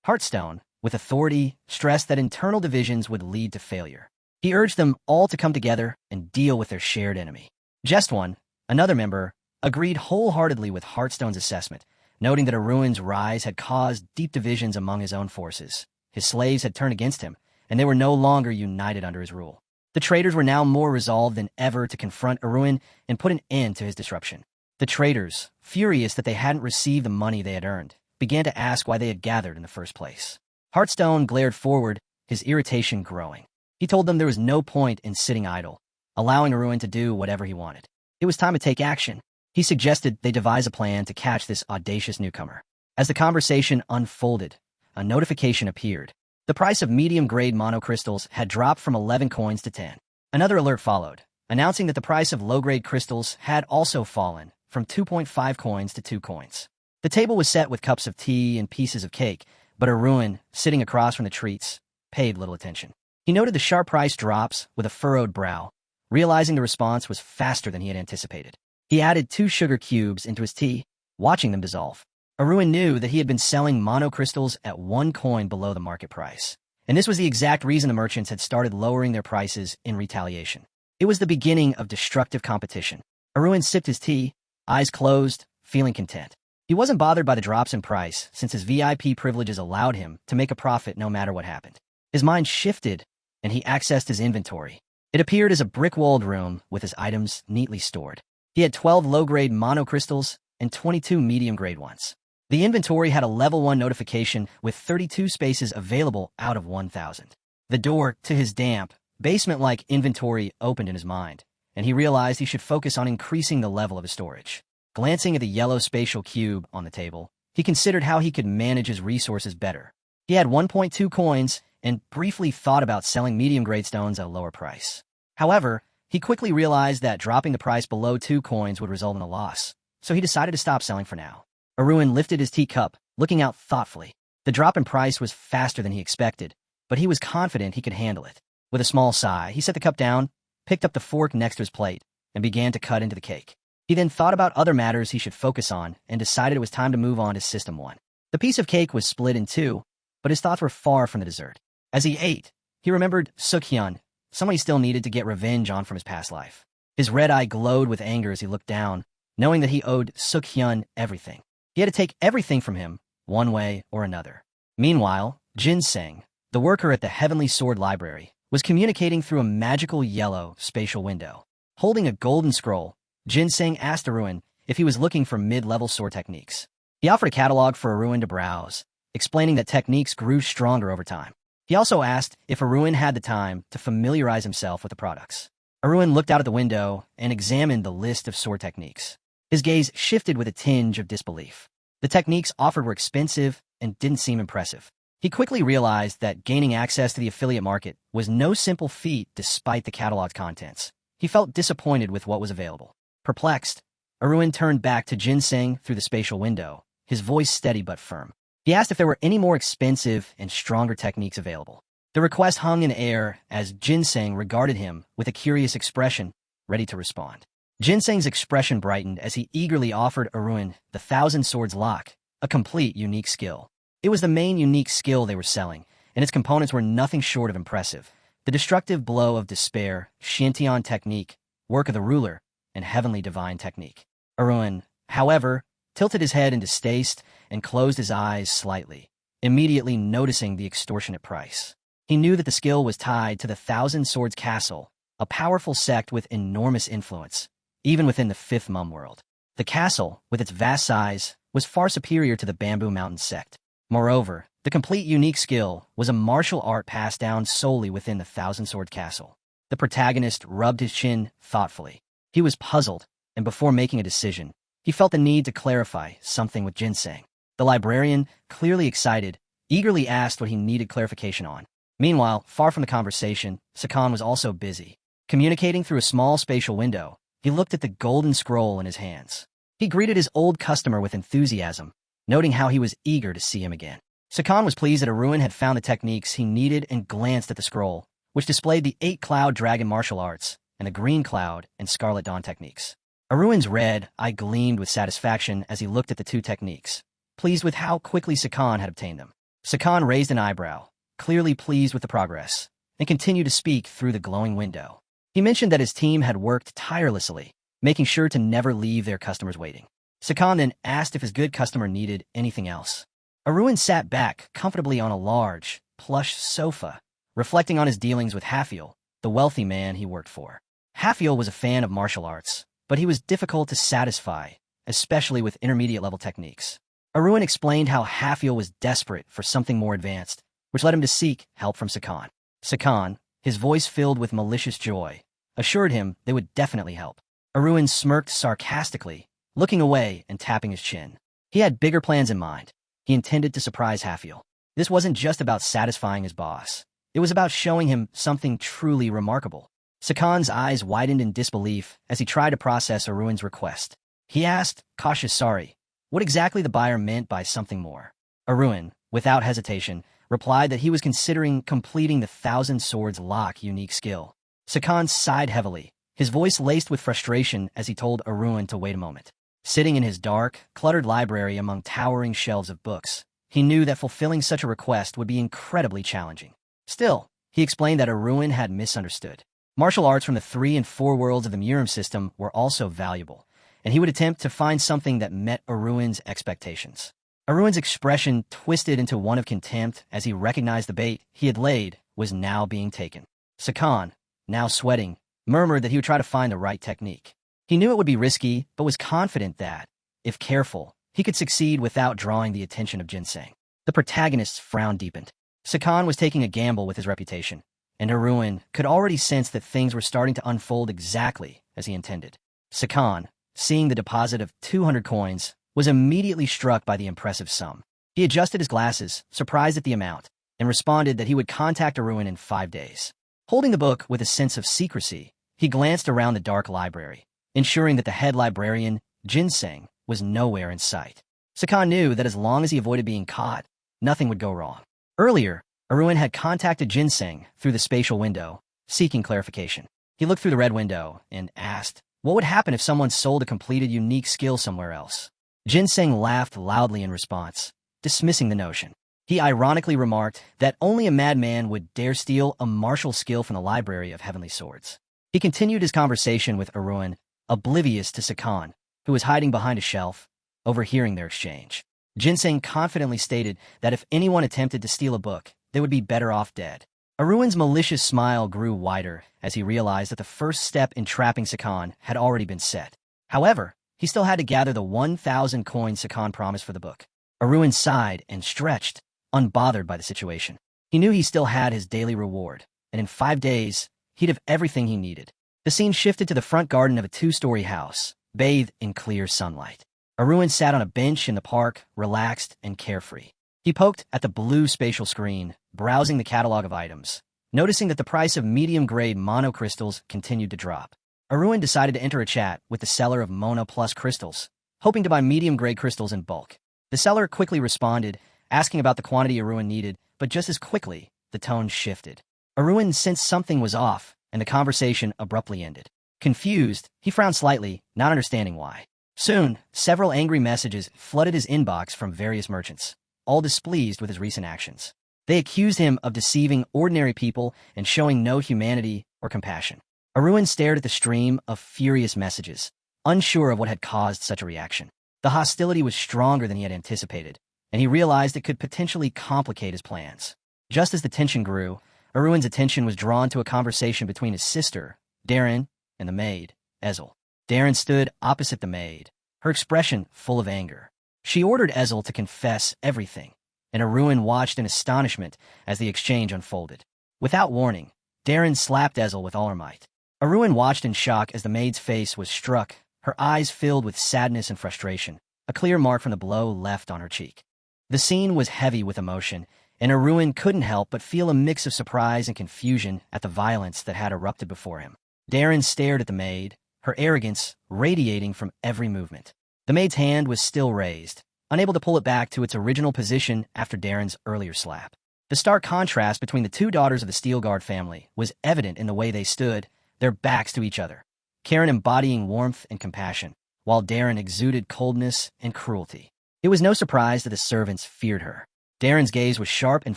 Heartstone, with authority, stressed that internal divisions would lead to failure. He urged them all to come together and deal with their shared enemy. Just One, another member, agreed wholeheartedly with Heartstone's assessment, noting that Aruin's rise had caused deep divisions among his own forces. His slaves had turned against him, and they were no longer united under his rule. The traders were now more resolved than ever to confront Aruin and put an end to his disruption. The traders, furious that they hadn't received the money they had earned, began to ask why they had gathered in the first place. Heartstone glared forward, his irritation growing. He told them there was no point in sitting idle, allowing Aruin to do whatever he wanted. It was time to take action. He suggested they devise a plan to catch this audacious newcomer. As the conversation unfolded, a notification appeared. The price of medium-grade monocrystals had dropped from 11 coins to 10. Another alert followed, announcing that the price of low-grade crystals had also fallen from 2.5 coins to 2 coins. The table was set with cups of tea and pieces of cake, but Aruin, sitting across from the treats, paid little attention. He noted the sharp price drops with a furrowed brow, realizing the response was faster than he had anticipated. He added 2 sugar cubes into his tea, watching them dissolve. Arun knew that he had been selling monocrystals at 1 coin below the market price. And this was the exact reason the merchants had started lowering their prices in retaliation. It was the beginning of destructive competition. Arun sipped his tea, eyes closed, feeling content. He wasn't bothered by the drops in price, since his VIP privileges allowed him to make a profit no matter what happened. His mind shifted, and he accessed his inventory. It appeared as a brick-walled room with his items neatly stored. He had 12 low-grade monocrystals and 22 medium-grade ones. The inventory had a level 1 notification with 32 spaces available out of 1,000. The door to his damp, basement-like inventory opened in his mind, and he realized he should focus on increasing the level of his storage. Glancing at the yellow spatial cube on the table, he considered how he could manage his resources better. He had 1.2 coins and briefly thought about selling medium-grade stones at a lower price. However, he quickly realized that dropping the price below 2 coins would result in a loss, so he decided to stop selling for now. Arun lifted his teacup, looking out thoughtfully. The drop in price was faster than he expected, but he was confident he could handle it. With a small sigh, he set the cup down, picked up the fork next to his plate, and began to cut into the cake. He then thought about other matters he should focus on and decided it was time to move on to System 1. The piece of cake was split in two, but his thoughts were far from the dessert. As he ate, he remembered Sukhyun, someone he still needed to get revenge on from his past life. His red eye glowed with anger as he looked down, knowing that he owed Sukhyun everything. He had to take everything from him, one way or another. Meanwhile, Ginseng, the worker at the Heavenly Sword Library, was communicating through a magical yellow spatial window. Holding a golden scroll, Ginseng asked Arun if he was looking for mid-level sword techniques. He offered a catalog for Arun to browse, explaining that techniques grew stronger over time. He also asked if Arun had the time to familiarize himself with the products. Arun looked out at the window and examined the list of sword techniques. His gaze shifted with a tinge of disbelief. The techniques offered were expensive and didn't seem impressive. He quickly realized that gaining access to the affiliate market was no simple feat despite the catalog's contents. He felt disappointed with what was available. Perplexed, Arun turned back to Ginseng through the spatial window, his voice steady but firm. He asked if there were any more expensive and stronger techniques available. The request hung in air as Ginseng regarded him with a curious expression, ready to respond. Ginseng's expression brightened as he eagerly offered Arun the Thousand Swords Lock, a complete unique skill. It was the main unique skill they were selling, and its components were nothing short of impressive. The destructive blow of despair, Shintian technique, work of the ruler, and heavenly divine technique. Arun, however, tilted his head in distaste and closed his eyes slightly, immediately noticing the extortionate price. He knew that the skill was tied to the Thousand Swords Castle, a powerful sect with enormous influence, even within the Fifth Mum world. The castle, with its vast size, was far superior to the Bamboo Mountain sect. Moreover, the complete unique skill was a martial art passed down solely within the Thousand Sword Castle. The protagonist rubbed his chin thoughtfully. He was puzzled, and before making a decision, he felt the need to clarify something with Ginseng. The librarian, clearly excited, eagerly asked what he needed clarification on. Meanwhile, far from the conversation, Sakan was also busy. Communicating through a small spatial window, he looked at the golden scroll in his hands. He greeted his old customer with enthusiasm, noting how he was eager to see him again. Sakan was pleased that Arun had found the techniques he needed and glanced at the scroll, which displayed the 8-Cloud Dragon martial arts and the Green Cloud and Scarlet Dawn techniques. Arun's red eye gleamed with satisfaction as he looked at the two techniques, pleased with how quickly Sakan had obtained them. Sakan raised an eyebrow, clearly pleased with the progress, and continued to speak through the glowing window. He mentioned that his team had worked tirelessly, making sure to never leave their customers waiting. Sakan then asked if his good customer needed anything else. Arun sat back comfortably on a large, plush sofa, reflecting on his dealings with Hafiel, the wealthy man he worked for. Hafiel was a fan of martial arts, but he was difficult to satisfy, especially with intermediate-level techniques. Arun explained how Hafiel was desperate for something more advanced, which led him to seek help from Sakan. Sakan, his voice filled with malicious joy, assured him they would definitely help. Arun smirked sarcastically, looking away and tapping his chin. He had bigger plans in mind. He intended to surprise Hafiel. This wasn't just about satisfying his boss. It was about showing him something truly remarkable. Sakan's eyes widened in disbelief as he tried to process Arun's request. He asked, cautious sorry, what exactly the buyer meant by something more. Arun, without hesitation, replied that he was considering completing the Thousand Swords Lock unique skill. Sakan sighed heavily, his voice laced with frustration as he told Arun to wait a moment. Sitting in his dark, cluttered library among towering shelves of books, he knew that fulfilling such a request would be incredibly challenging. Still, he explained that Arun had misunderstood. Martial arts from the 3 and 4 worlds of the Murim system were also valuable, and he would attempt to find something that met Arun's expectations. Arun's expression twisted into one of contempt as he recognized the bait he had laid was now being taken. Sakan, now sweating, murmured that he would try to find the right technique. He knew it would be risky, but was confident that, if careful, he could succeed without drawing the attention of Ginseng. The protagonist's frown deepened. Sakan was taking a gamble with his reputation, and Arun could already sense that things were starting to unfold exactly as he intended. Sakan, seeing the deposit of 200 coins, was immediately struck by the impressive sum. He adjusted his glasses, surprised at the amount, and responded that he would contact Arun in 5 days. Holding the book with a sense of secrecy, he glanced around the dark library, ensuring that the head librarian, Ginseng, was nowhere in sight. Sakan knew that as long as he avoided being caught, nothing would go wrong. Earlier, Arun had contacted Ginseng through the spatial window, seeking clarification. He looked through the red window and asked, what would happen if someone sold a completed unique skill somewhere else? Ginseng laughed loudly in response, dismissing the notion. He ironically remarked that only a madman would dare steal a martial skill from the library of heavenly swords. He continued his conversation with Arun, oblivious to Sakan, who was hiding behind a shelf, overhearing their exchange. Ginseng confidently stated that if anyone attempted to steal a book, they would be better off dead. Arun's malicious smile grew wider as he realized that the first step in trapping Sakan had already been set. However, he still had to gather the 1,000 coins Sakan promised for the book. Arun sighed and stretched, unbothered by the situation. He knew he still had his daily reward, and in 5 days, he'd have everything he needed. The scene shifted to the front garden of a 2-story house, bathed in clear sunlight. Arun sat on a bench in the park, relaxed and carefree. He poked at the blue spatial screen, browsing the catalog of items, noticing that the price of medium-grade mono crystals continued to drop. Arun decided to enter a chat with the seller of Mono Plus crystals, hoping to buy medium-grade crystals in bulk. The seller quickly responded, asking about the quantity Arun needed, but just as quickly, the tone shifted. Arun sensed something was off, and the conversation abruptly ended. Confused, he frowned slightly, not understanding why. Soon, several angry messages flooded his inbox from various merchants, all displeased with his recent actions. They accused him of deceiving ordinary people and showing no humanity or compassion. Arun stared at the stream of furious messages, unsure of what had caused such a reaction. The hostility was stronger than he had anticipated, and he realized it could potentially complicate his plans. Just as the tension grew, Arun's attention was drawn to a conversation between his sister, Darren, and the maid, Ezel. Darren stood opposite the maid, her expression full of anger. She ordered Ezel to confess everything, and Arun watched in astonishment as the exchange unfolded. Without warning, Darren slapped Ezel with all her might. Arun watched in shock as the maid's face was struck, her eyes filled with sadness and frustration, a clear mark from the blow left on her cheek. The scene was heavy with emotion, and Arun couldn't help but feel a mix of surprise and confusion at the violence that had erupted before him. Darren stared at the maid, her arrogance radiating from every movement. The maid's hand was still raised, unable to pull it back to its original position after Darren's earlier slap. The stark contrast between the 2 daughters of the Steel Guard family was evident in the way they stood, their backs to each other, Kieran embodying warmth and compassion, while Darren exuded coldness and cruelty. It was no surprise that the servants feared her. Darren's gaze was sharp and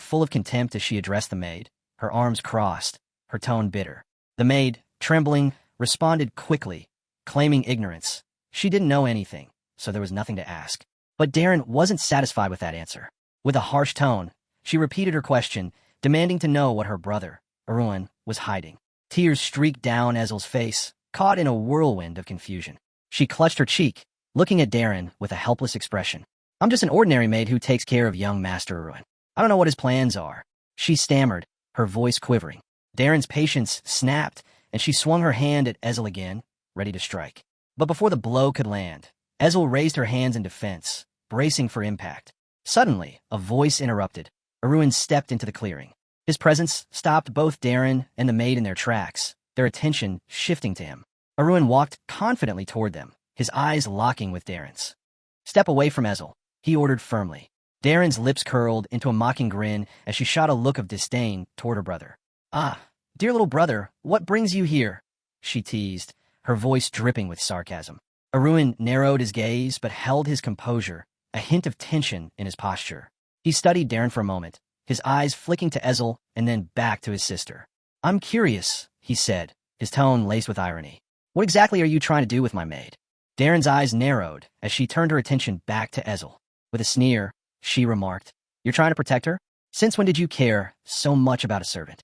full of contempt as she addressed the maid, her arms crossed, her tone bitter. The maid, trembling, responded quickly, claiming ignorance. She didn't know anything, so there was nothing to ask. But Darren wasn't satisfied with that answer. With a harsh tone, she repeated her question, demanding to know what her brother, Arun, was hiding. Tears streaked down Ezel's face, caught in a whirlwind of confusion. She clutched her cheek, looking at Darren with a helpless expression. I'm just an ordinary maid who takes care of young Master Arun. I don't know what his plans are. She stammered, her voice quivering. Darren's patience snapped, and she swung her hand at Ezel again, ready to strike. But before the blow could land, Ezel raised her hands in defense, bracing for impact. Suddenly, a voice interrupted. Arun stepped into the clearing. His presence stopped both Darren and the maid in their tracks, their attention shifting to him. Arun walked confidently toward them, his eyes locking with Darren's. Step away from Ezel, he ordered firmly. Darren's lips curled into a mocking grin as she shot a look of disdain toward her brother. Ah, dear little brother, what brings you here? She teased, her voice dripping with sarcasm. Arun narrowed his gaze but held his composure, a hint of tension in his posture. He studied Darren for a moment, his eyes flicking to Ezel and then back to his sister. "I'm curious," he said, his tone laced with irony. "What exactly are you trying to do with my maid?" Darren's eyes narrowed as she turned her attention back to Ezel. With a sneer, she remarked, "You're trying to protect her? Since when did you care so much about a servant?"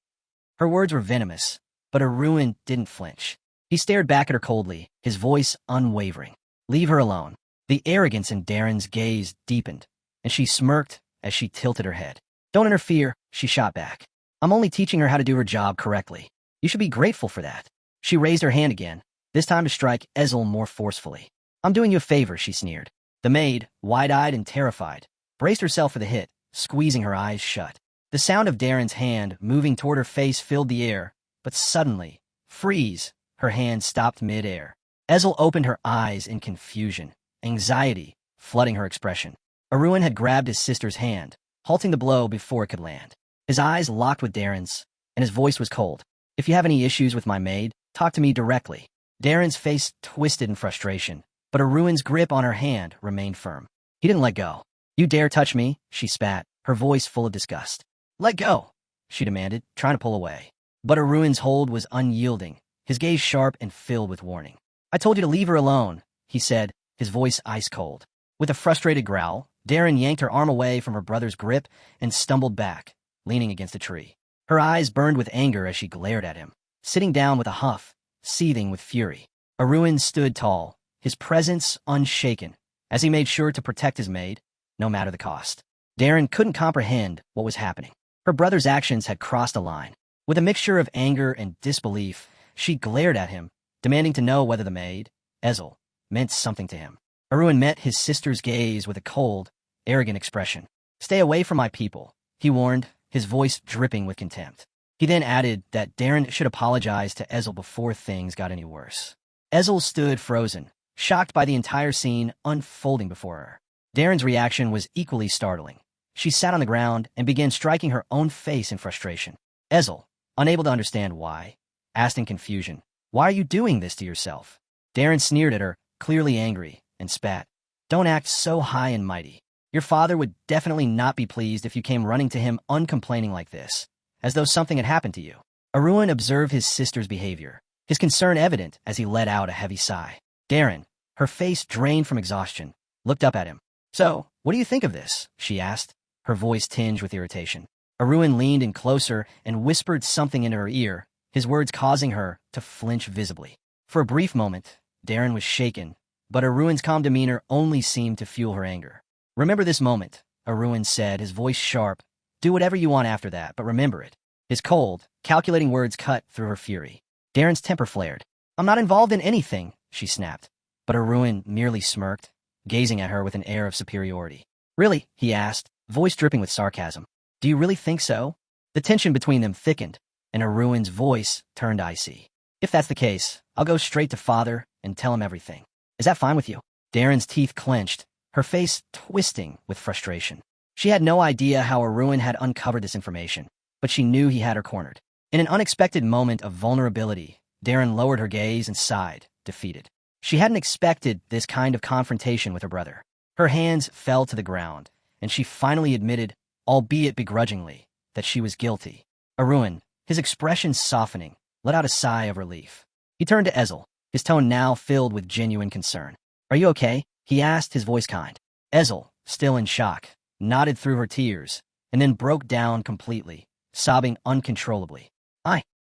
Her words were venomous, but Arun didn't flinch. He stared back at her coldly, his voice unwavering. "Leave her alone." The arrogance in Darren's gaze deepened, and she smirked as she tilted her head. "Don't interfere," she shot back. "I'm only teaching her how to do her job correctly. You should be grateful for that." She raised her hand again, this time to strike Ezel more forcefully. "I'm doing you a favor," she sneered. The maid, wide-eyed and terrified, braced herself for the hit, squeezing her eyes shut. The sound of Darren's hand moving toward her face filled the air, but suddenly, freeze, her hand stopped mid-air. Ezel opened her eyes in confusion, anxiety flooding her expression. Arun had grabbed his sister's hand, halting the blow before it could land. His eyes locked with Darren's, and his voice was cold. "If you have any issues with my maid, talk to me directly." Darren's face twisted in frustration, but Arun's grip on her hand remained firm. He didn't let go. "You dare touch me?" she spat, her voice full of disgust. "Let go," she demanded, trying to pull away. But Arun's hold was unyielding, his gaze sharp and filled with warning. "I told you to leave her alone," he said, his voice ice-cold. With a frustrated growl, Darren yanked her arm away from her brother's grip and stumbled back, leaning against a tree. Her eyes burned with anger as she glared at him, sitting down with a huff, seething with fury. Arun stood tall, his presence unshaken, as he made sure to protect his maid, no matter the cost. Darren couldn't comprehend what was happening. Her brother's actions had crossed a line. With a mixture of anger and disbelief, she glared at him, demanding to know whether the maid, Ezel, meant something to him. Arun met his sister's gaze with a cold, arrogant expression. "Stay away from my people," he warned, his voice dripping with contempt. He then added that Darren should apologize to Ezel before things got any worse. Ezel stood frozen, shocked by the entire scene unfolding before her. Darren's reaction was equally startling. She sat on the ground and began striking her own face in frustration. Ezel, unable to understand why, asked in confusion, "Why are you doing this to yourself?" Darren sneered at her, clearly angry, and spat. "Don't act so high and mighty. Your father would definitely not be pleased if you came running to him uncomplaining like this, as though something had happened to you." Arun observed his sister's behavior, his concern evident as he let out a heavy sigh. Darren, her face drained from exhaustion, looked up at him. "So, what do you think of this?" she asked, her voice tinged with irritation. Arun leaned in closer and whispered something into her ear, his words causing her to flinch visibly. For a brief moment, Darren was shaken, but Arun's calm demeanor only seemed to fuel her anger. "Remember this moment," Arun said, his voice sharp. "Do whatever you want after that, but remember it." His cold, calculating words cut through her fury. Darren's temper flared. "I'm not involved in anything," she snapped. But Arun merely smirked, gazing at her with an air of superiority. "Really?" he asked, voice dripping with sarcasm. "Do you really think so?" The tension between them thickened, and Arun's voice turned icy. "If that's the case, I'll go straight to father and tell him everything. Is that fine with you?" Darren's teeth clenched, her face twisting with frustration. She had no idea how Arun had uncovered this information, but she knew he had her cornered. In an unexpected moment of vulnerability, Darren lowered her gaze and sighed, defeated. She hadn't expected this kind of confrontation with her brother. Her hands fell to the ground, and she finally admitted, albeit begrudgingly, that she was guilty. Arun, his expression softening, let out a sigh of relief. He turned to Ezel, his tone now filled with genuine concern. "Are you okay?" he asked, his voice kind. Ezel, still in shock, nodded through her tears, and then broke down completely, sobbing uncontrollably.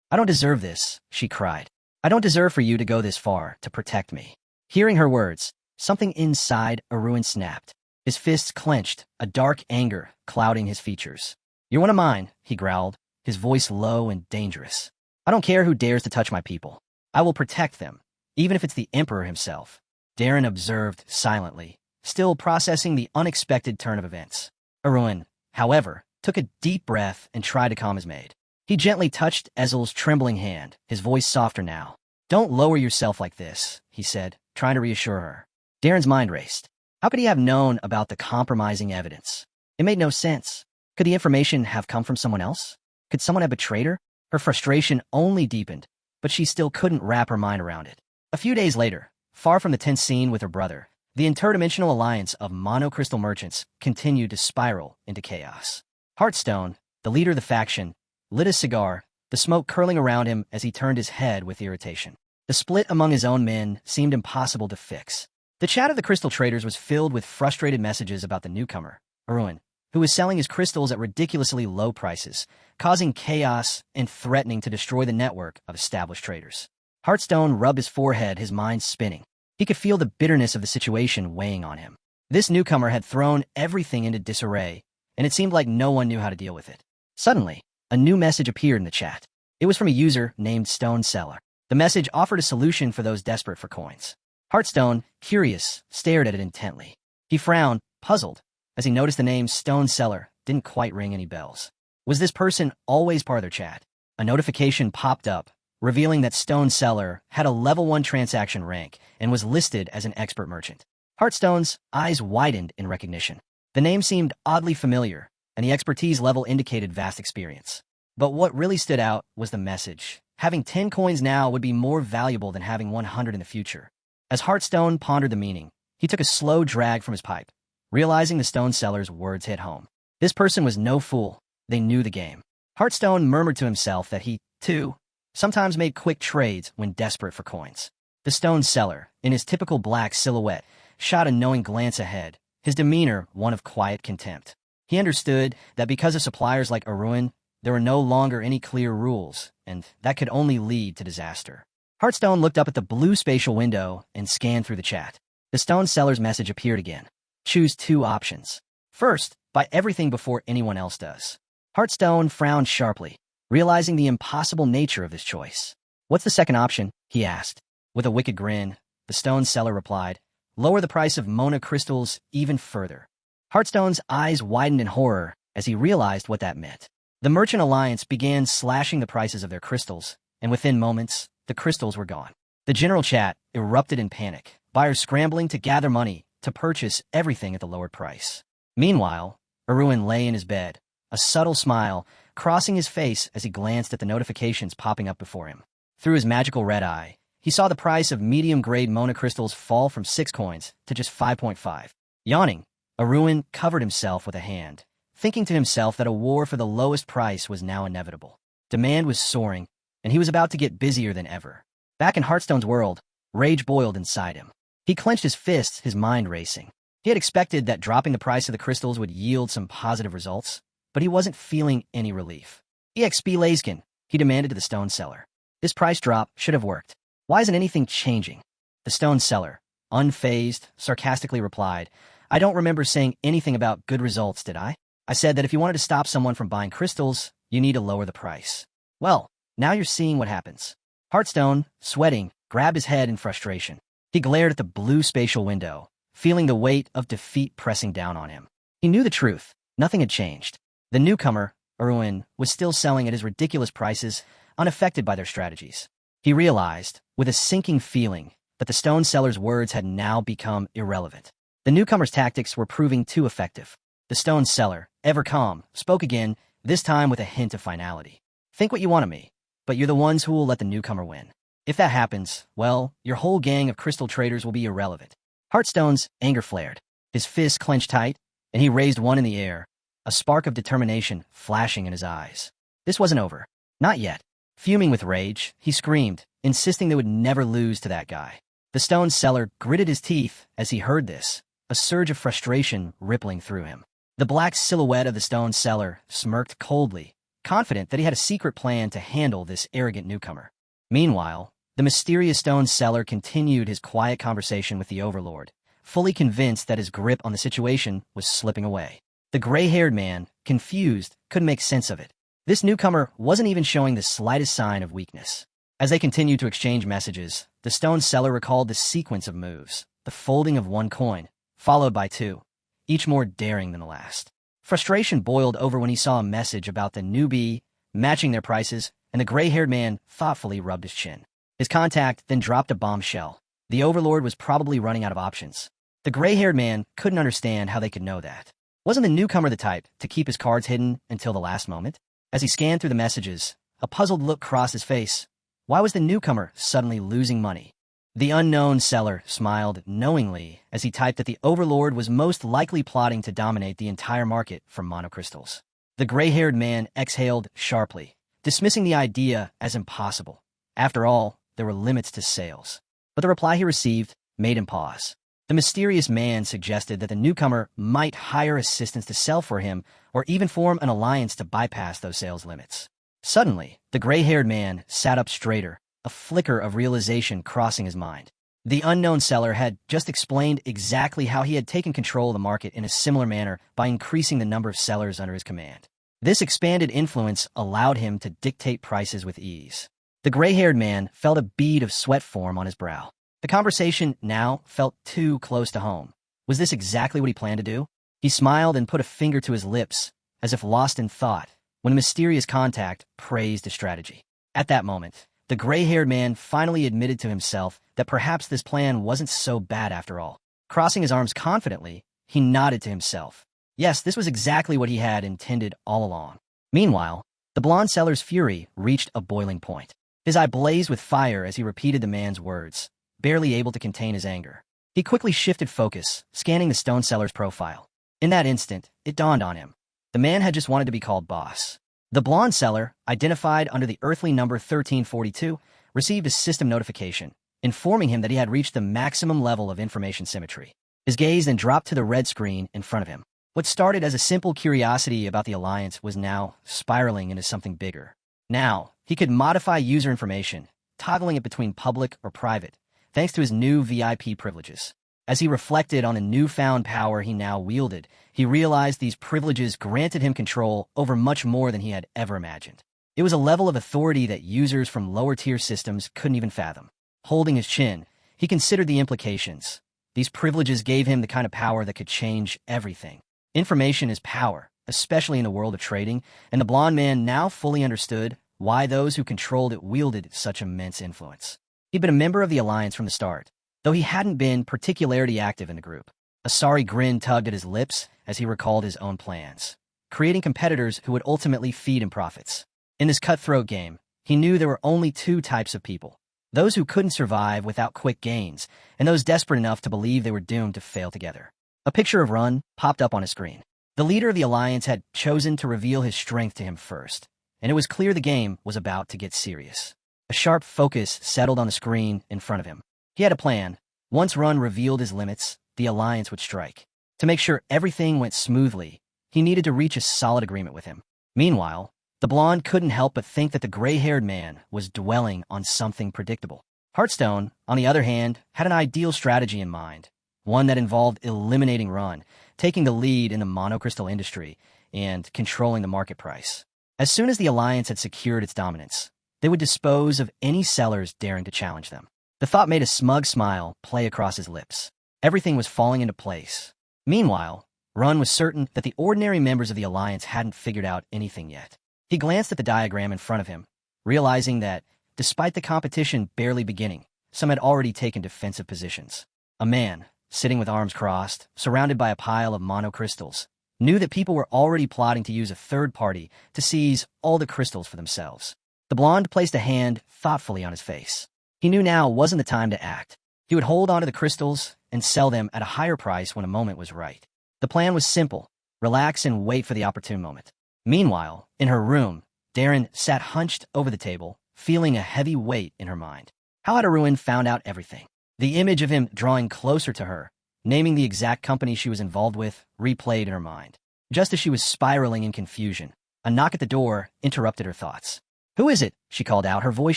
I don't deserve this," she cried. "I don't deserve for you to go this far to protect me." Hearing her words, something inside Arun snapped. His fists clenched, a dark anger clouding his features. "You're one of mine," he growled, his voice low and dangerous. "I don't care who dares to touch my people. I will protect them, even if it's the Emperor himself." Darren observed silently, still processing the unexpected turn of events. Arun, however, took a deep breath and tried to calm his maid. He gently touched Ezel's trembling hand, his voice softer now. "Don't lower yourself like this," he said, trying to reassure her. Darren's mind raced. How could he have known about the compromising evidence? It made no sense. Could the information have come from someone else? Could someone have betrayed her? Her frustration only deepened, but she still couldn't wrap her mind around it. A few days later, far from the tense scene with her brother, the interdimensional alliance of monocrystal merchants continued to spiral into chaos. Hearthstone, the leader of the faction, lit a cigar, the smoke curling around him as he turned his head with irritation. The split among his own men seemed impossible to fix. The chat of the crystal traders was filled with frustrated messages about the newcomer, Arun, who was selling his crystals at ridiculously low prices, causing chaos and threatening to destroy the network of established traders. Hearthstone rubbed his forehead, his mind spinning. He could feel the bitterness of the situation weighing on him. This newcomer had thrown everything into disarray, and it seemed like no one knew how to deal with it. Suddenly, a new message appeared in the chat. It was from a user named Stone Seller. The message offered a solution for those desperate for coins. Hearthstone, curious, stared at it intently. He frowned, puzzled, as he noticed the name Stone Seller didn't quite ring any bells. Was this person always part of their chat? A notification popped up, revealing that Stone Seller had a level 1 transaction rank and was listed as an expert merchant. Hearthstone's eyes widened in recognition. The name seemed oddly familiar, and the expertise level indicated vast experience. But what really stood out was the message. Having 10 coins now would be more valuable than having 100 in the future. As Hearthstone pondered the meaning, he took a slow drag from his pipe, realizing the Stone Seller's words hit home. This person was no fool. They knew the game. Hearthstone murmured to himself that he, too, sometimes made quick trades when desperate for coins. The Stone Seller, in his typical black silhouette, shot a knowing glance ahead, his demeanor one of quiet contempt. He understood that because of suppliers like Arun, there were no longer any clear rules, and that could only lead to disaster. Hearthstone looked up at the blue spatial window and scanned through the chat. The Stone Seller's message appeared again. Choose 2 options. First, buy everything before anyone else does. Hearthstone frowned sharply, realizing the impossible nature of this choice. What's the second option? He asked. With a wicked grin, the Stone Seller replied, lower the price of Mona crystals even further. Hearthstone's eyes widened in horror as he realized what that meant. The Merchant Alliance began slashing the prices of their crystals, and within moments, the crystals were gone. The general chat erupted in panic, buyers scrambling to gather money to purchase everything at the lowered price. Meanwhile, Arun lay in his bed, a subtle smile crossing his face as he glanced at the notifications popping up before him. Through his magical red eye, he saw the price of medium-grade Mona crystals fall from 6 coins to just 5.5. Yawning, Arun covered himself with a hand, thinking to himself that a war for the lowest price was now inevitable. Demand was soaring, and he was about to get busier than ever. Back in Hearthstone's world, rage boiled inside him. He clenched his fists, his mind racing. He had expected that dropping the price of the crystals would yield some positive results, but he wasn't feeling any relief. EXP Lazkin, he demanded to the Stone Seller. This price drop should have worked. Why isn't anything changing? The Stone Seller, unfazed, sarcastically replied, I don't remember saying anything about good results, did I? I said that if you wanted to stop someone from buying crystals, you need to lower the price. Well, now you're seeing what happens. Hearthstone, sweating, grabbed his head in frustration. He glared at the blue spatial window, feeling the weight of defeat pressing down on him. He knew the truth. Nothing had changed. The newcomer, Arun, was still selling at his ridiculous prices, unaffected by their strategies. He realized, with a sinking feeling, that the Stone Seller's words had now become irrelevant. The newcomer's tactics were proving too effective. The Stone Seller, ever calm, spoke again, this time with a hint of finality. Think what you want of me, but you're the ones who will let the newcomer win. If that happens, well, your whole gang of crystal traders will be irrelevant. Hearthstone's anger flared. His fist clenched tight, and he raised one in the air, a spark of determination flashing in his eyes. This wasn't over. Not yet. Fuming with rage, he screamed, insisting they would never lose to that guy. The Stone Seller gritted his teeth as he heard this, a surge of frustration rippling through him. The black silhouette of the Stone Seller smirked coldly, confident that he had a secret plan to handle this arrogant newcomer. Meanwhile, the mysterious Stone Seller continued his quiet conversation with the Overlord, fully convinced that his grip on the situation was slipping away. The gray-haired man, confused, couldn't make sense of it. This newcomer wasn't even showing the slightest sign of weakness. As they continued to exchange messages, the Stone Seller recalled the sequence of moves, the folding of 1 coin, followed by 2, each more daring than the last. Frustration boiled over when he saw a message about the newbie matching their prices, and the gray-haired man thoughtfully rubbed his chin. His contact then dropped a bombshell. The Overlord was probably running out of options. The gray-haired man couldn't understand how they could know that. Wasn't the newcomer the type to keep his cards hidden until the last moment? As he scanned through the messages, a puzzled look crossed his face. Why was the newcomer suddenly losing money? The unknown seller smiled knowingly as he typed that the overlord was most likely plotting to dominate the entire market for monocrystals. The gray-haired man exhaled sharply, dismissing the idea as impossible. After all, there were limits to sales. But the reply he received made him pause. The mysterious man suggested that the newcomer might hire assistants to sell for him or even form an alliance to bypass those sales limits. Suddenly, the gray-haired man sat up straighter, a flicker of realization crossing his mind. The unknown seller had just explained exactly how he had taken control of the market in a similar manner by increasing the number of sellers under his command. This expanded influence allowed him to dictate prices with ease. The gray-haired man felt a bead of sweat form on his brow. The conversation now felt too close to home. Was this exactly what he planned to do? He smiled and put a finger to his lips, as if lost in thought, when a mysterious contact praised his strategy. At that moment, the gray-haired man finally admitted to himself that perhaps this plan wasn't so bad after all. Crossing his arms confidently, he nodded to himself. Yes, this was exactly what he had intended all along. Meanwhile, the blonde seller's fury reached a boiling point. His eye blazed with fire as he repeated the man's words, barely able to contain his anger. He quickly shifted focus, scanning the stone seller's profile. In that instant, it dawned on him. The man had just wanted to be called boss. The blonde seller, identified under the earthly number 1342, received a system notification, informing him that he had reached the maximum level of information symmetry. His gaze then dropped to the red screen in front of him. What started as a simple curiosity about the alliance was now spiraling into something bigger. Now, he could modify user information, toggling it between public or private, thanks to his new VIP privileges. As he reflected on the newfound power he now wielded, he realized these privileges granted him control over much more than he had ever imagined. It was a level of authority that users from lower-tier systems couldn't even fathom. Holding his chin, he considered the implications. These privileges gave him the kind of power that could change everything. Information is power, especially in the world of trading, and the blonde man now fully understood why those who controlled it wielded such immense influence. He'd been a member of the Alliance from the start, though he hadn't been particularly active in the group. A sorry grin tugged at his lips as he recalled his own plans, creating competitors who would ultimately feed him profits. In this cutthroat game, he knew there were only two types of people: those who couldn't survive without quick gains, and those desperate enough to believe they were doomed to fail together. A picture of Run popped up on his screen. The leader of the Alliance had chosen to reveal his strength to him first, and it was clear the game was about to get serious. A sharp focus settled on the screen in front of him. He had a plan. Once Run revealed his limits, the Alliance would strike. To make sure everything went smoothly, he needed to reach a solid agreement with him. Meanwhile, the blonde couldn't help but think that the gray-haired man was dwelling on something predictable. Hearthstone, on the other hand, had an ideal strategy in mind, one that involved eliminating Run, taking the lead in the monocrystal industry, and controlling the market price. As soon as the Alliance had secured its dominance, they would dispose of any sellers daring to challenge them. The thought made a smug smile play across his lips. Everything was falling into place. Meanwhile, Run was certain that the ordinary members of the Alliance hadn't figured out anything yet. He glanced at the diagram in front of him, realizing that, despite the competition barely beginning, some had already taken defensive positions. A man, sitting with arms crossed, surrounded by a pile of monocrystals, knew that people were already plotting to use a third party to seize all the crystals for themselves. The blonde placed a hand thoughtfully on his face. He knew now wasn't the time to act. He would hold onto the crystals and sell them at a higher price when a moment was right. The plan was simple: relax and wait for the opportune moment. Meanwhile, in her room, Darren sat hunched over the table, feeling a heavy weight in her mind. How had Arun found out everything? The image of him drawing closer to her, naming the exact company she was involved with, replayed in her mind. Just as she was spiraling in confusion, a knock at the door interrupted her thoughts. "Who is it?" she called out, her voice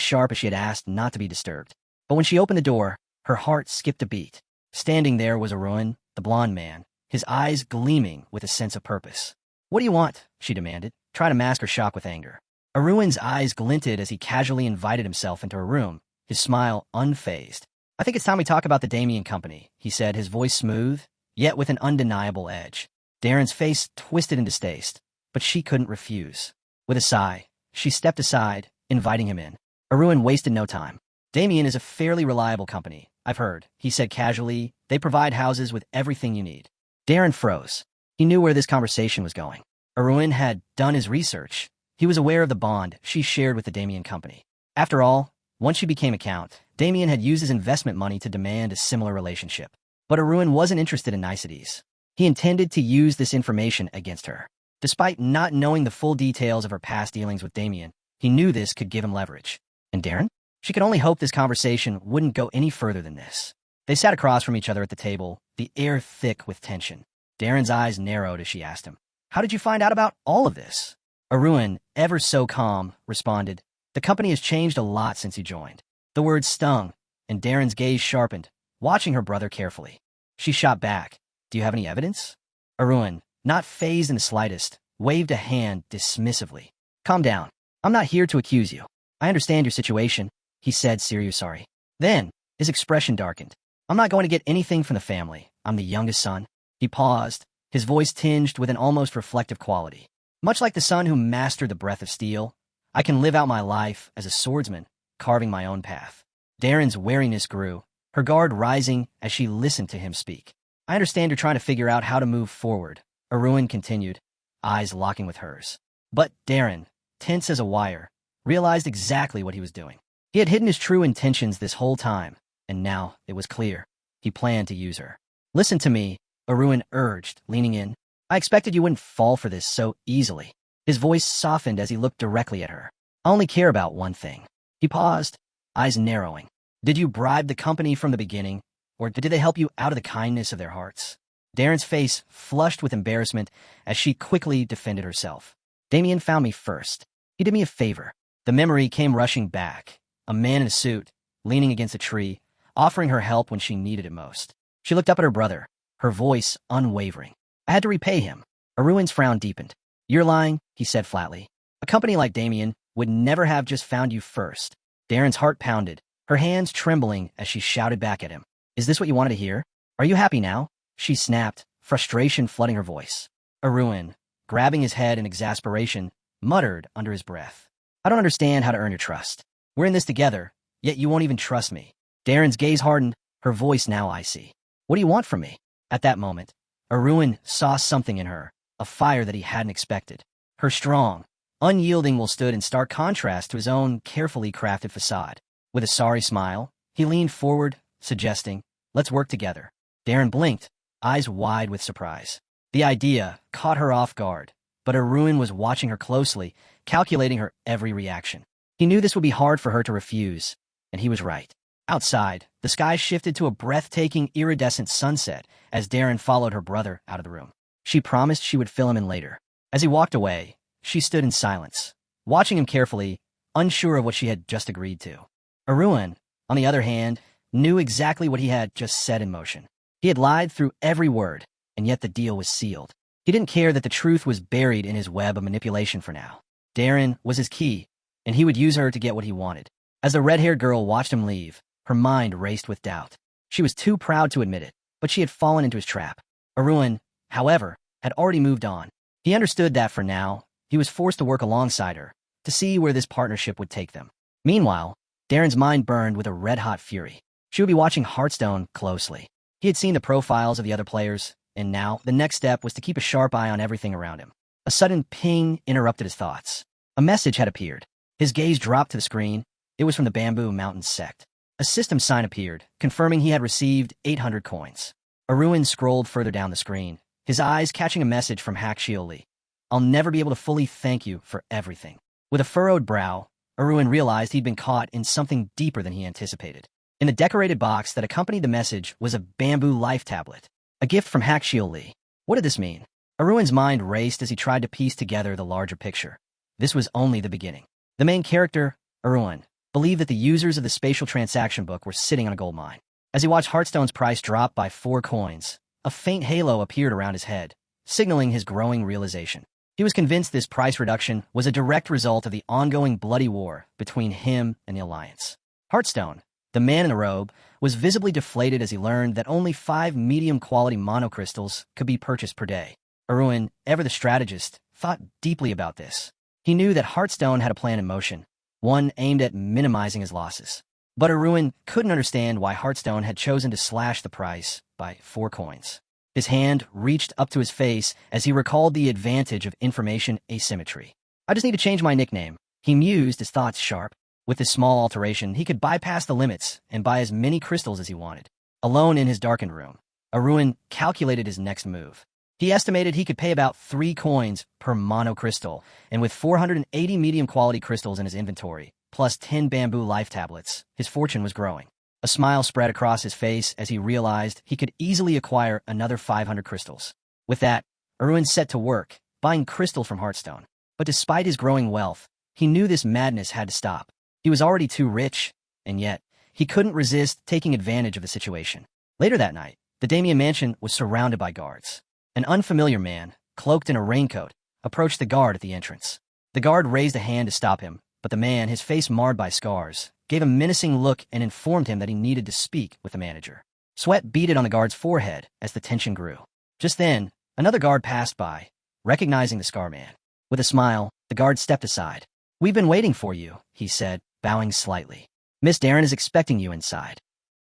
sharp as she had asked not to be disturbed. But when she opened the door, her heart skipped a beat. Standing there was Arun, the blonde man, his eyes gleaming with a sense of purpose. "What do you want?" she demanded, trying to mask her shock with anger. Arun's eyes glinted as he casually invited himself into her room, his smile unfazed. "I think it's time we talk about the Damien Company," he said, his voice smooth, yet with an undeniable edge. Darren's face twisted in distaste, but she couldn't refuse. With a sigh, she stepped aside, inviting him in. Arun wasted no time. "Damien is a fairly reliable company, I've heard," he said casually. "They provide houses with everything you need." Darren froze. He knew where this conversation was going. Arun had done his research. He was aware of the bond she shared with the Damien Company. After all, Once she became a count, Damien had used his investment money to demand a similar relationship. But Arun wasn't interested in niceties. He intended to use this information against her. Despite not knowing the full details of her past dealings with Damien, he knew this could give him leverage. And Darren? She could only hope this conversation wouldn't go any further than this. They sat across from each other at the table, the air thick with tension. Darren's eyes narrowed as she asked him, "How did you find out about all of this?" Arun, ever so calm, responded, "The company has changed a lot since you joined." The words stung, and Darren's gaze sharpened, watching her brother carefully. She shot back, "Do you have any evidence?" Arun, not fazed in the slightest, waved a hand dismissively. "Calm down. I'm not here to accuse you. I understand your situation," he said, sorry. Then, his expression darkened. "I'm not going to get anything from the family. I'm the youngest son." He paused, his voice tinged with an almost reflective quality. "Much like the son who mastered the breath of steel, I can live out my life as a swordsman, carving my own path." Darren's wariness grew, her guard rising as she listened to him speak. "I understand you're trying to figure out how to move forward," Arun continued, eyes locking with hers. But Darren, tense as a wire, realized exactly what he was doing. He had hidden his true intentions this whole time, and now it was clear. He planned to use her. "Listen to me," Arun urged, leaning in. "I expected you wouldn't fall for this so easily." His voice softened as he looked directly at her. "I only care about one thing." He paused, eyes narrowing. "Did you bribe the company from the beginning, or did they help you out of the kindness of their hearts?" Darren's face flushed with embarrassment as she quickly defended herself. "Damien found me first. He did me a favor." The memory came rushing back. A man in a suit, leaning against a tree, offering her help when she needed it most. She looked up at her brother, her voice unwavering. "I had to repay him." Arun's frown deepened. "You're lying," he said flatly. "A company like Damien would never have just found you first." Darren's heart pounded, her hands trembling as she shouted back at him. "Is this what you wanted to hear? Are you happy now?" She snapped, frustration flooding her voice. Arun, grabbing his head in exasperation, muttered under his breath, "I don't understand how to earn your trust. We're in this together, yet you won't even trust me." Darren's gaze hardened, her voice now icy. "What do you want from me?" At that moment, Arun saw something in her, a fire that he hadn't expected. Her strong, unyielding will stood in stark contrast to his own carefully crafted facade. With a sorry smile, he leaned forward, suggesting, "Let's work together." Darren blinked, eyes wide with surprise. The idea caught her off guard, but Arun was watching her closely, calculating her every reaction. He knew this would be hard for her to refuse, and he was right. Outside, the sky shifted to a breathtaking, iridescent sunset as Darren followed her brother out of the room. She promised she would fill him in later. As he walked away, she stood in silence, watching him carefully, unsure of what she had just agreed to. Arun, on the other hand, knew exactly what he had just set in motion. He had lied through every word, and yet the deal was sealed. He didn't care that the truth was buried in his web of manipulation for now. Darren was his key, and he would use her to get what he wanted. As the red-haired girl watched him leave, her mind raced with doubt. She was too proud to admit it, but she had fallen into his trap. Arun, however, had already moved on. He understood that for now, he was forced to work alongside her, to see where this partnership would take them. Meanwhile, Darren's mind burned with a red-hot fury. She would be watching Hearthstone closely. He had seen the profiles of the other players, and now the next step was to keep a sharp eye on everything around him. A sudden ping interrupted his thoughts. A message had appeared. His gaze dropped to the screen. It was from the Bamboo Mountain sect. A system sign appeared, confirming he had received 800 coins. Arun scrolled further down the screen, his eyes catching a message from Lee. "I'll never be able to fully thank you for everything." With a furrowed brow, Arun realized he'd been caught in something deeper than he anticipated. In the decorated box that accompanied the message was a bamboo life tablet, a gift from Lee. What did this mean? Arun's mind raced as he tried to piece together the larger picture. This was only the beginning. The main character, Arun, believed that the users of the spatial transaction book were sitting on a gold mine. As he watched Hearthstone's price drop by 4 coins, a faint halo appeared around his head, signaling his growing realization. He was convinced this price reduction was a direct result of the ongoing bloody war between him and the Alliance. Hearthstone, the man in the robe, was visibly deflated as he learned that only 5 medium-quality monocrystals could be purchased per day. Arun, ever the strategist, thought deeply about this. He knew that Hearthstone had a plan in motion, one aimed at minimizing his losses. But Arun couldn't understand why Hearthstone had chosen to slash the price by 4 coins. His hand reached up to his face as he recalled the advantage of information asymmetry. "I just need to change my nickname," he mused, his thoughts sharp. With this small alteration, he could bypass the limits and buy as many crystals as he wanted. Alone in his darkened room, Arun calculated his next move. He estimated he could pay about 3 coins per mono crystal, and with 480 medium-quality crystals in his inventory, plus 10 bamboo life tablets, his fortune was growing. A smile spread across his face as he realized he could easily acquire another 500 crystals. With that, Arun set to work, buying crystals from Hearthstone. But despite his growing wealth, he knew this madness had to stop. He was already too rich, and yet, he couldn't resist taking advantage of the situation. Later that night, the Damien mansion was surrounded by guards. An unfamiliar man, cloaked in a raincoat, approached the guard at the entrance. The guard raised a hand to stop him, but the man, his face marred by scars, gave a menacing look and informed him that he needed to speak with the manager. Sweat beaded on the guard's forehead as the tension grew. Just then, another guard passed by, recognizing the scar man. With a smile, the guard stepped aside. "We've been waiting for you," he said, bowing slightly. "Miss Darren is expecting you inside."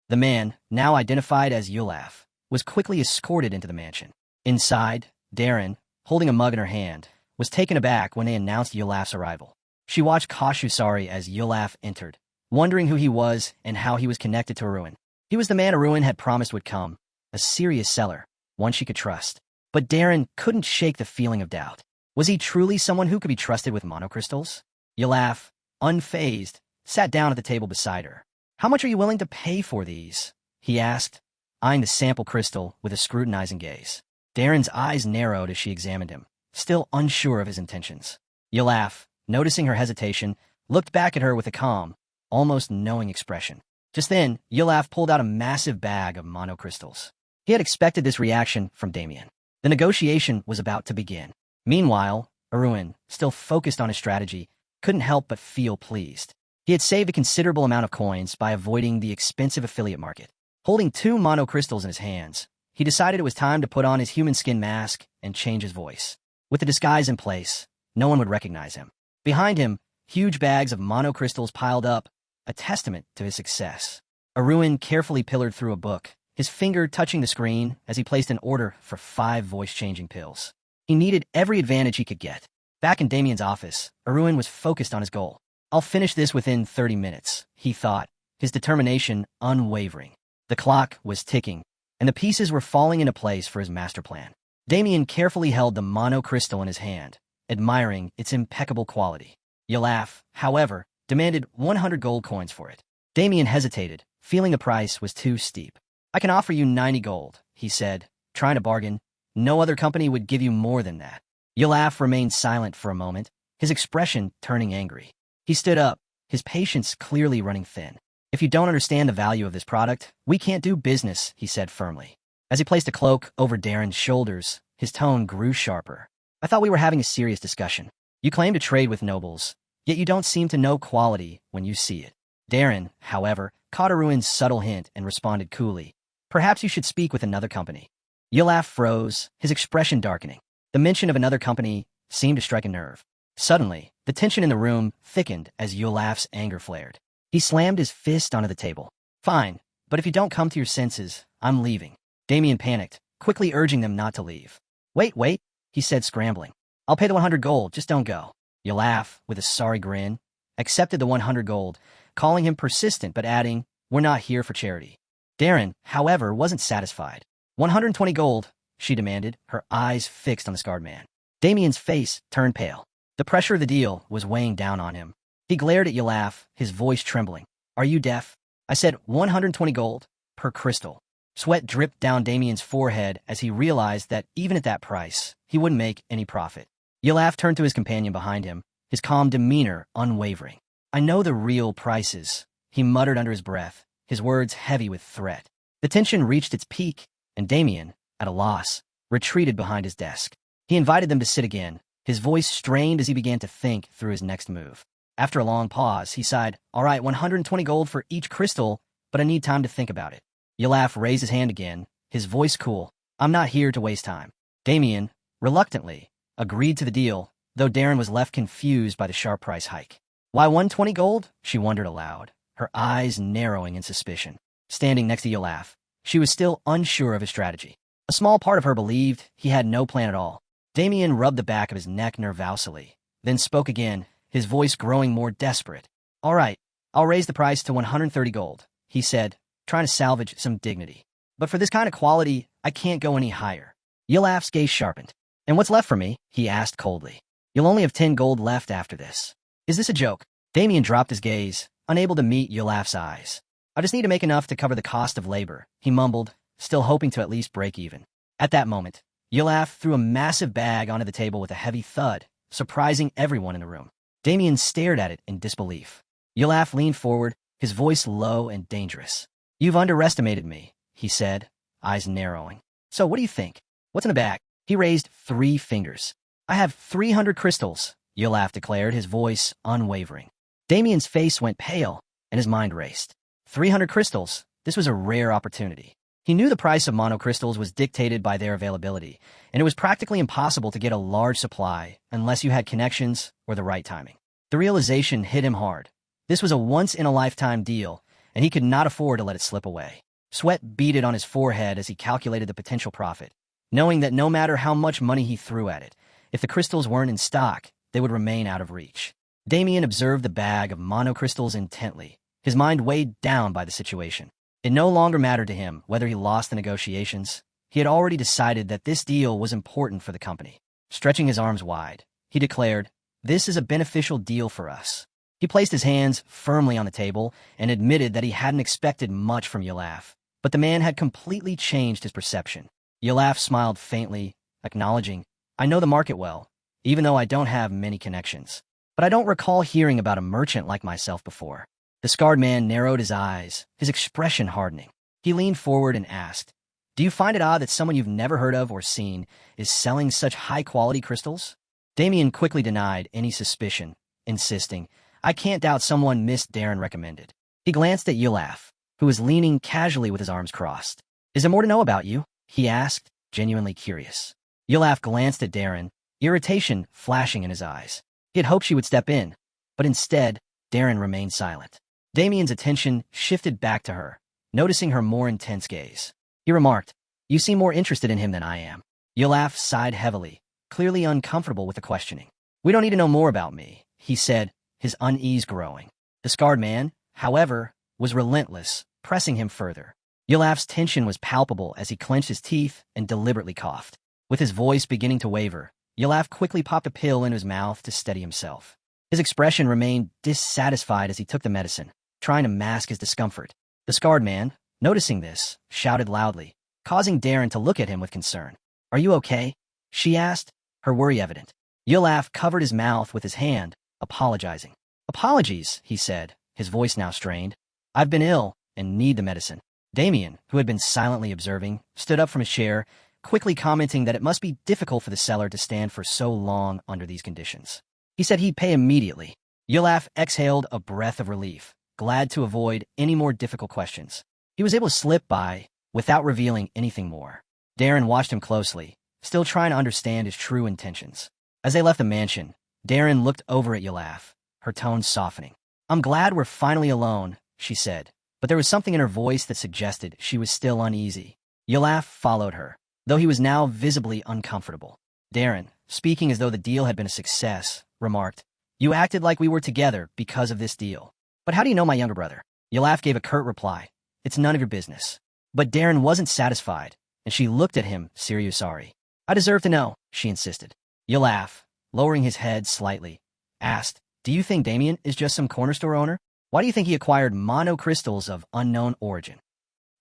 The man, now identified as Yulaf, was quickly escorted into the mansion. Inside, Darren, holding a mug in her hand, was taken aback when they announced Yulaf's arrival. She watched Kashusari as Yulaf entered, wondering who he was and how he was connected to Arun. He was the man Arun had promised would come, a serious seller, one she could trust. But Darren couldn't shake the feeling of doubt. Was he truly someone who could be trusted with monocrystals? Yulaf, unfazed, sat down at the table beside her. "How much are you willing to pay for these?" he asked, eyeing the sample crystal with a scrutinizing gaze. Darren's eyes narrowed as she examined him, still unsure of his intentions. Yulaf, noticing her hesitation, looked back at her with a calm, almost knowing expression. Just then, Yulaf pulled out a massive bag of monocrystals. He had expected this reaction from Damien. The negotiation was about to begin. Meanwhile, Arun, still focused on his strategy, couldn't help but feel pleased. He had saved a considerable amount of coins by avoiding the expensive affiliate market. Holding 2 monocrystals in his hands, he decided it was time to put on his human skin mask and change his voice. With the disguise in place, no one would recognize him. Behind him, huge bags of monocrystals piled up, a testament to his success. Arun carefully pillared through a book, his finger touching the screen as he placed an order for 5 voice-changing pills. He needed every advantage he could get. Back in Damien's office, Arun was focused on his goal. "I'll finish this within 30 minutes, he thought, his determination unwavering. The clock was ticking, and the pieces were falling into place for his master plan. Damien carefully held the monocrystal in his hand, admiring its impeccable quality. Yulaf, however, demanded 100 gold coins for it. Damien hesitated, feeling the price was too steep. "I can offer you 90 gold, he said, trying to bargain. "No other company would give you more than that." Yulaf remained silent for a moment, his expression turning angry. He stood up, his patience clearly running thin. "If you don't understand the value of this product, we can't do business," he said firmly. As he placed a cloak over Darren's shoulders, his tone grew sharper. "I thought we were having a serious discussion. You claim to trade with nobles, yet you don't seem to know quality when you see it." Darren, however, caught Arun's subtle hint and responded coolly. "Perhaps you should speak with another company." Yulaf froze, his expression darkening. The mention of another company seemed to strike a nerve. Suddenly, the tension in the room thickened as Yulaf's anger flared. He slammed his fist onto the table. "Fine, but if you don't come to your senses, I'm leaving." Damien panicked, quickly urging them not to leave. Wait, he said, scrambling. "I'll pay the 100 gold, just don't go." Yulaf, with a sorry grin, accepted the 100 gold, calling him persistent but adding, "We're not here for charity." Darren, however, wasn't satisfied. 120 gold, she demanded, her eyes fixed on the scarred man. Damien's face turned pale. The pressure of the deal was weighing down on him. He glared at Yulaf, his voice trembling. "Are you deaf? I said 120 gold per crystal." Sweat dripped down Damien's forehead as he realized that even at that price, he wouldn't make any profit. Yulaf turned to his companion behind him, his calm demeanor unwavering. "I know the real prices," he muttered under his breath, his words heavy with threat. The tension reached its peak, and Damien, at a loss, retreated behind his desk. He invited them to sit again, his voice strained as he began to think through his next move. After a long pause, he sighed, "All right, 120 gold for each crystal, but I need time to think about it." Yulaf raised his hand again, his voice cool. "I'm not here to waste time." Damien, reluctantly, agreed to the deal, though Darren was left confused by the sharp price hike. "Why 120 gold?" she wondered aloud, her eyes narrowing in suspicion. Standing next to Yulaf, she was still unsure of his strategy. A small part of her believed he had no plan at all. Damien rubbed the back of his neck nervously, then spoke again, his voice growing more desperate. "All right, I'll raise the price to 130 gold, he said, trying to salvage some dignity. But for this kind of quality, I can't go any higher. Yulaf's gaze sharpened. And what's left for me? He asked coldly. You'll only have 10 gold left after this. Is this a joke? Damien dropped his gaze, unable to meet Yulaf's eyes. I just need to make enough to cover the cost of labor, he mumbled, still hoping to at least break even. At that moment, Yulaf threw a massive bag onto the table with a heavy thud, surprising everyone in the room. Damien stared at it in disbelief. Yulaf leaned forward, his voice low and dangerous. You've underestimated me, he said, eyes narrowing. So what do you think? What's in the bag? He raised 3 fingers. I have 300 crystals, Yulaf declared, his voice unwavering. Damien's face went pale, and his mind raced. 300 crystals. This was a rare opportunity. He knew the price of monocrystals was dictated by their availability, and it was practically impossible to get a large supply unless you had connections or the right timing. The realization hit him hard. This was a once-in-a-lifetime deal, and he could not afford to let it slip away. Sweat beaded on his forehead as he calculated the potential profit, knowing that no matter how much money he threw at it, if the crystals weren't in stock, they would remain out of reach. Damien observed the bag of monocrystals intently, his mind weighed down by the situation. It no longer mattered to him whether he lost the negotiations. He had already decided that this deal was important for the company. Stretching his arms wide, he declared, "This is a beneficial deal for us." He placed his hands firmly on the table and admitted that he hadn't expected much from Yulaf, but the man had completely changed his perception. Yulaf smiled faintly, acknowledging, "I know the market well, even though I don't have many connections. But I don't recall hearing about a merchant like myself before." The scarred man narrowed his eyes, his expression hardening. He leaned forward and asked, "Do you find it odd that someone you've never heard of or seen is selling such high-quality crystals?" Damien quickly denied any suspicion, insisting, "I can't doubt someone Miss Darren recommended." He glanced at Yulaf, who was leaning casually with his arms crossed. "Is there more to know about you?" he asked, genuinely curious. Yulaf glanced at Darren, irritation flashing in his eyes. He had hoped she would step in, but instead, Darren remained silent. Damien's attention shifted back to her, noticing her more intense gaze. He remarked, "You seem more interested in him than I am." Yulaf sighed heavily, clearly uncomfortable with the questioning. "We don't need to know more about me," he said, his unease growing. The scarred man, however, was relentless, pressing him further. Yulaf's tension was palpable as he clenched his teeth and deliberately coughed. With his voice beginning to waver, Yulaf quickly popped a pill into his mouth to steady himself. His expression remained dissatisfied as he took the medicine, trying to mask his discomfort. The scarred man, noticing this, shouted loudly, causing Darren to look at him with concern. "Are you okay?" she asked, her worry evident. Yulaf covered his mouth with his hand, apologizing. "Apologies," he said, his voice now strained. "I've been ill and need the medicine." Damien, who had been silently observing, stood up from his chair, quickly commenting that it must be difficult for the seller to stand for so long under these conditions. He said he'd pay immediately. Yulaf exhaled a breath of relief, glad to avoid any more difficult questions. He was able to slip by without revealing anything more. Darren watched him closely, still trying to understand his true intentions. As they left the mansion, Darren looked over at Yulaf, her tone softening. "I'm glad we're finally alone," she said, but there was something in her voice that suggested she was still uneasy. Yulaf followed her, though he was now visibly uncomfortable. Darren, speaking as though the deal had been a success, remarked, "You acted like we were together because of this deal. But how do you know my younger brother?" Yulaf gave a curt reply. "It's none of your business." But Darren wasn't satisfied, and she looked at him, sorry. "I deserve to know," she insisted. Yulaf, lowering his head slightly, asked, "Do you think Damien is just some corner store owner? Why do you think he acquired monocrystals of unknown origin?"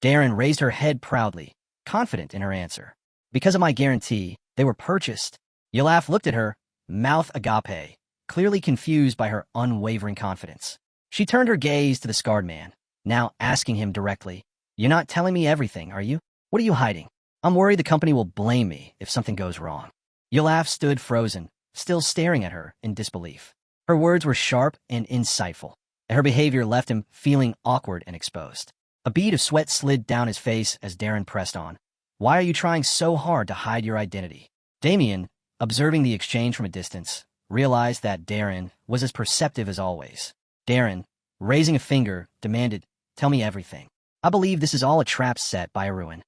Darren raised her head proudly, confident in her answer. "Because of my guarantee, they were purchased." Yulaf looked at her, mouth agape, clearly confused by her unwavering confidence. She turned her gaze to the scarred man, now asking him directly, "You're not telling me everything, are you? What are you hiding? I'm worried the company will blame me if something goes wrong." Yulaf stood frozen, still staring at her in disbelief. Her words were sharp and insightful, and her behavior left him feeling awkward and exposed. A bead of sweat slid down his face as Darren pressed on. "Why are you trying so hard to hide your identity?" Damien, observing the exchange from a distance, realized that Darren was as perceptive as always. Darren, raising a finger, demanded, "Tell me everything. I believe this is all a trap set by a ruin."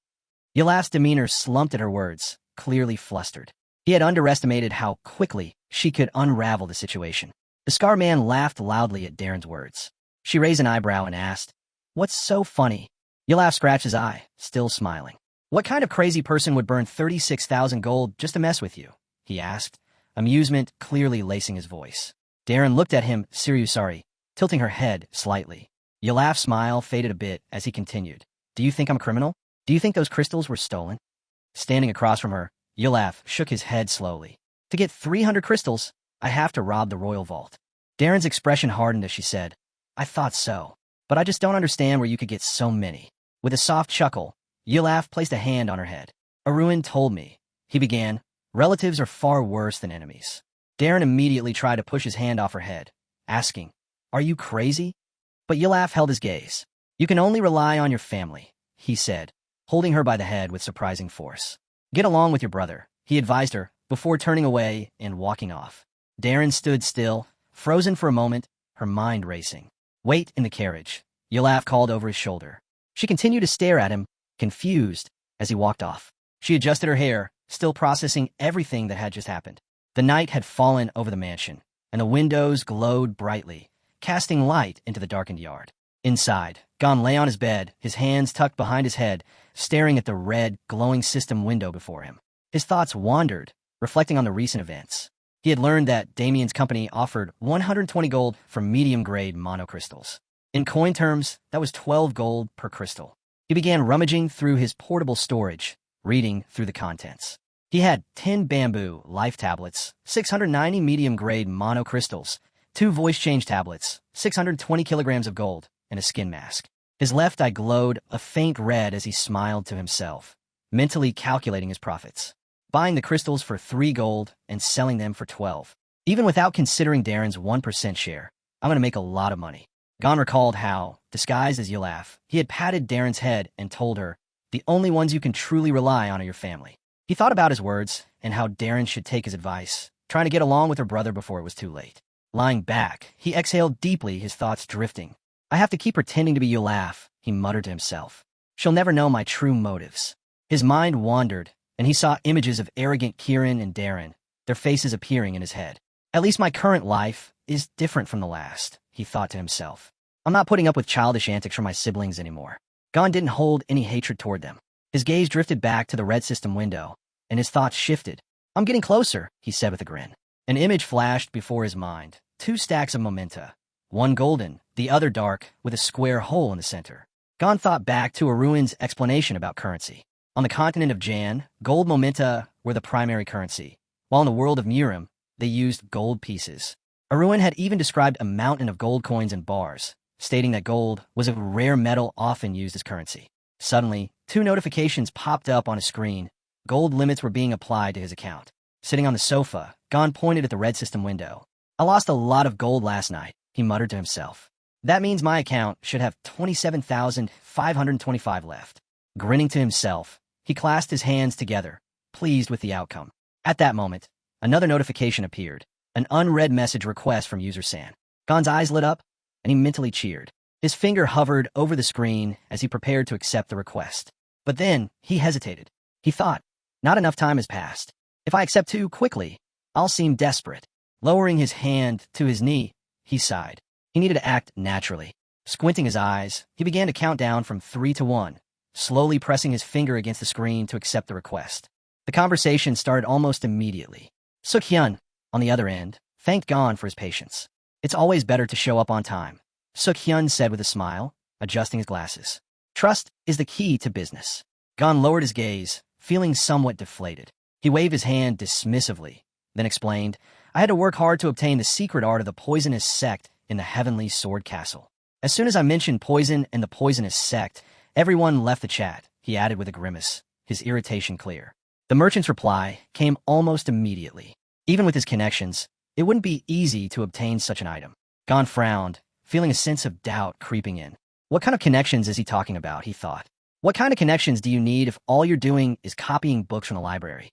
Yulaf's demeanor slumped at her words, clearly flustered. He had underestimated how quickly she could unravel the situation. The scar man laughed loudly at Darren's words. She raised an eyebrow and asked, "What's so funny?" Yulaf scratched his eye, still smiling. "What kind of crazy person would burn 36,000 gold just to mess with you?" he asked, amusement clearly lacing his voice. Darren looked at him, sorry, tilting her head slightly. Yulaf's smile faded a bit as he continued. "Do you think I'm a criminal? Do you think those crystals were stolen?" Standing across from her, Yulaf shook his head slowly. "To get 300 crystals, I have to rob the royal vault." Darren's expression hardened as she said, "I thought so, but I just don't understand where you could get so many." With a soft chuckle, Yulaf placed a hand on her head. "Arun told me," he began, "relatives are far worse than enemies." Darren immediately tried to push his hand off her head, asking, "Are you crazy?" But Yulaf held his gaze. "You can only rely on your family," he said, holding her by the head with surprising force. "Get along with your brother," he advised her, before turning away and walking off. Darren stood still, frozen for a moment, her mind racing. "Wait in the carriage," Yulaf called over his shoulder. She continued to stare at him, confused, as he walked off. She adjusted her hair, still processing everything that had just happened. The night had fallen over the mansion, and the windows glowed brightly, casting light into the darkened yard. Inside, Gon lay on his bed, his hands tucked behind his head, staring at the red, glowing system window before him. His thoughts wandered, reflecting on the recent events. He had learned that Damien's company offered 120 gold for medium-grade monocrystals. In coin terms, that was 12 gold per crystal. He began rummaging through his portable storage, reading through the contents. He had 10 bamboo life tablets, 690 medium-grade monocrystals, 2 voice change tablets, 620 kilograms of gold, and a skin mask. His left eye glowed a faint red as he smiled to himself, mentally calculating his profits. Buying the crystals for 3 gold and selling them for 12. Even without considering Darren's 1% share, I'm going to make a lot of money. Gon recalled how, disguised as Yulaf, he had patted Darren's head and told her, "The only ones you can truly rely on are your family." He thought about his words and how Darren should take his advice, trying to get along with her brother before it was too late. Lying back, he exhaled deeply, his thoughts drifting. "I have to keep pretending to be Yulaf," he muttered to himself. "She'll never know my true motives." His mind wandered, and he saw images of arrogant Kieran and Darren, their faces appearing in his head. "At least my current life is different from the last," he thought to himself. "I'm not putting up with childish antics from my siblings anymore." Gon didn't hold any hatred toward them. His gaze drifted back to the red system window, and his thoughts shifted. "I'm getting closer," he said with a grin. An image flashed before his mind. 2 stacks of mementa. One golden, the other dark, with a square hole in the center. Gon thought back to Arun's explanation about currency. On the continent of Jan, gold mementa were the primary currency, while in the world of Murim, they used gold pieces. Arun had even described a mountain of gold coins and bars, stating that gold was a rare metal often used as currency. Suddenly, 2 notifications popped up on his screen. Gold limits were being applied to his account. Sitting on the sofa, Gon pointed at the red system window. "I lost a lot of gold last night," he muttered to himself. "That means my account should have 27,525 left." Grinning to himself, he clasped his hands together, pleased with the outcome. At that moment, another notification appeared, an unread message request from user San. Gon's eyes lit up, and he mentally cheered. His finger hovered over the screen as he prepared to accept the request. But then, he hesitated. He thought, not enough time has passed. If I accept too quickly, I'll seem desperate. Lowering his hand to his knee, he sighed. He needed to act naturally. Squinting his eyes, he began to count down from 3 to 1, slowly pressing his finger against the screen to accept the request. The conversation started almost immediately. Suk-hyun, on the other end, thanked Gon for his patience. "It's always better to show up on time," Suk-hyun said with a smile, adjusting his glasses. "Trust is the key to business." Gon lowered his gaze, feeling somewhat deflated. He waved his hand dismissively, then explained, "I had to work hard to obtain the secret art of the poisonous sect in the Heavenly Sword Castle." As soon as I mentioned poison and the poisonous sect, everyone left the chat, he added with a grimace, his irritation clear. The merchant's reply came almost immediately. Even with his connections, it wouldn't be easy to obtain such an item. Gon frowned, feeling a sense of doubt creeping in. What kind of connections is he talking about, he thought. What kind of connections do you need if all you're doing is copying books from the library?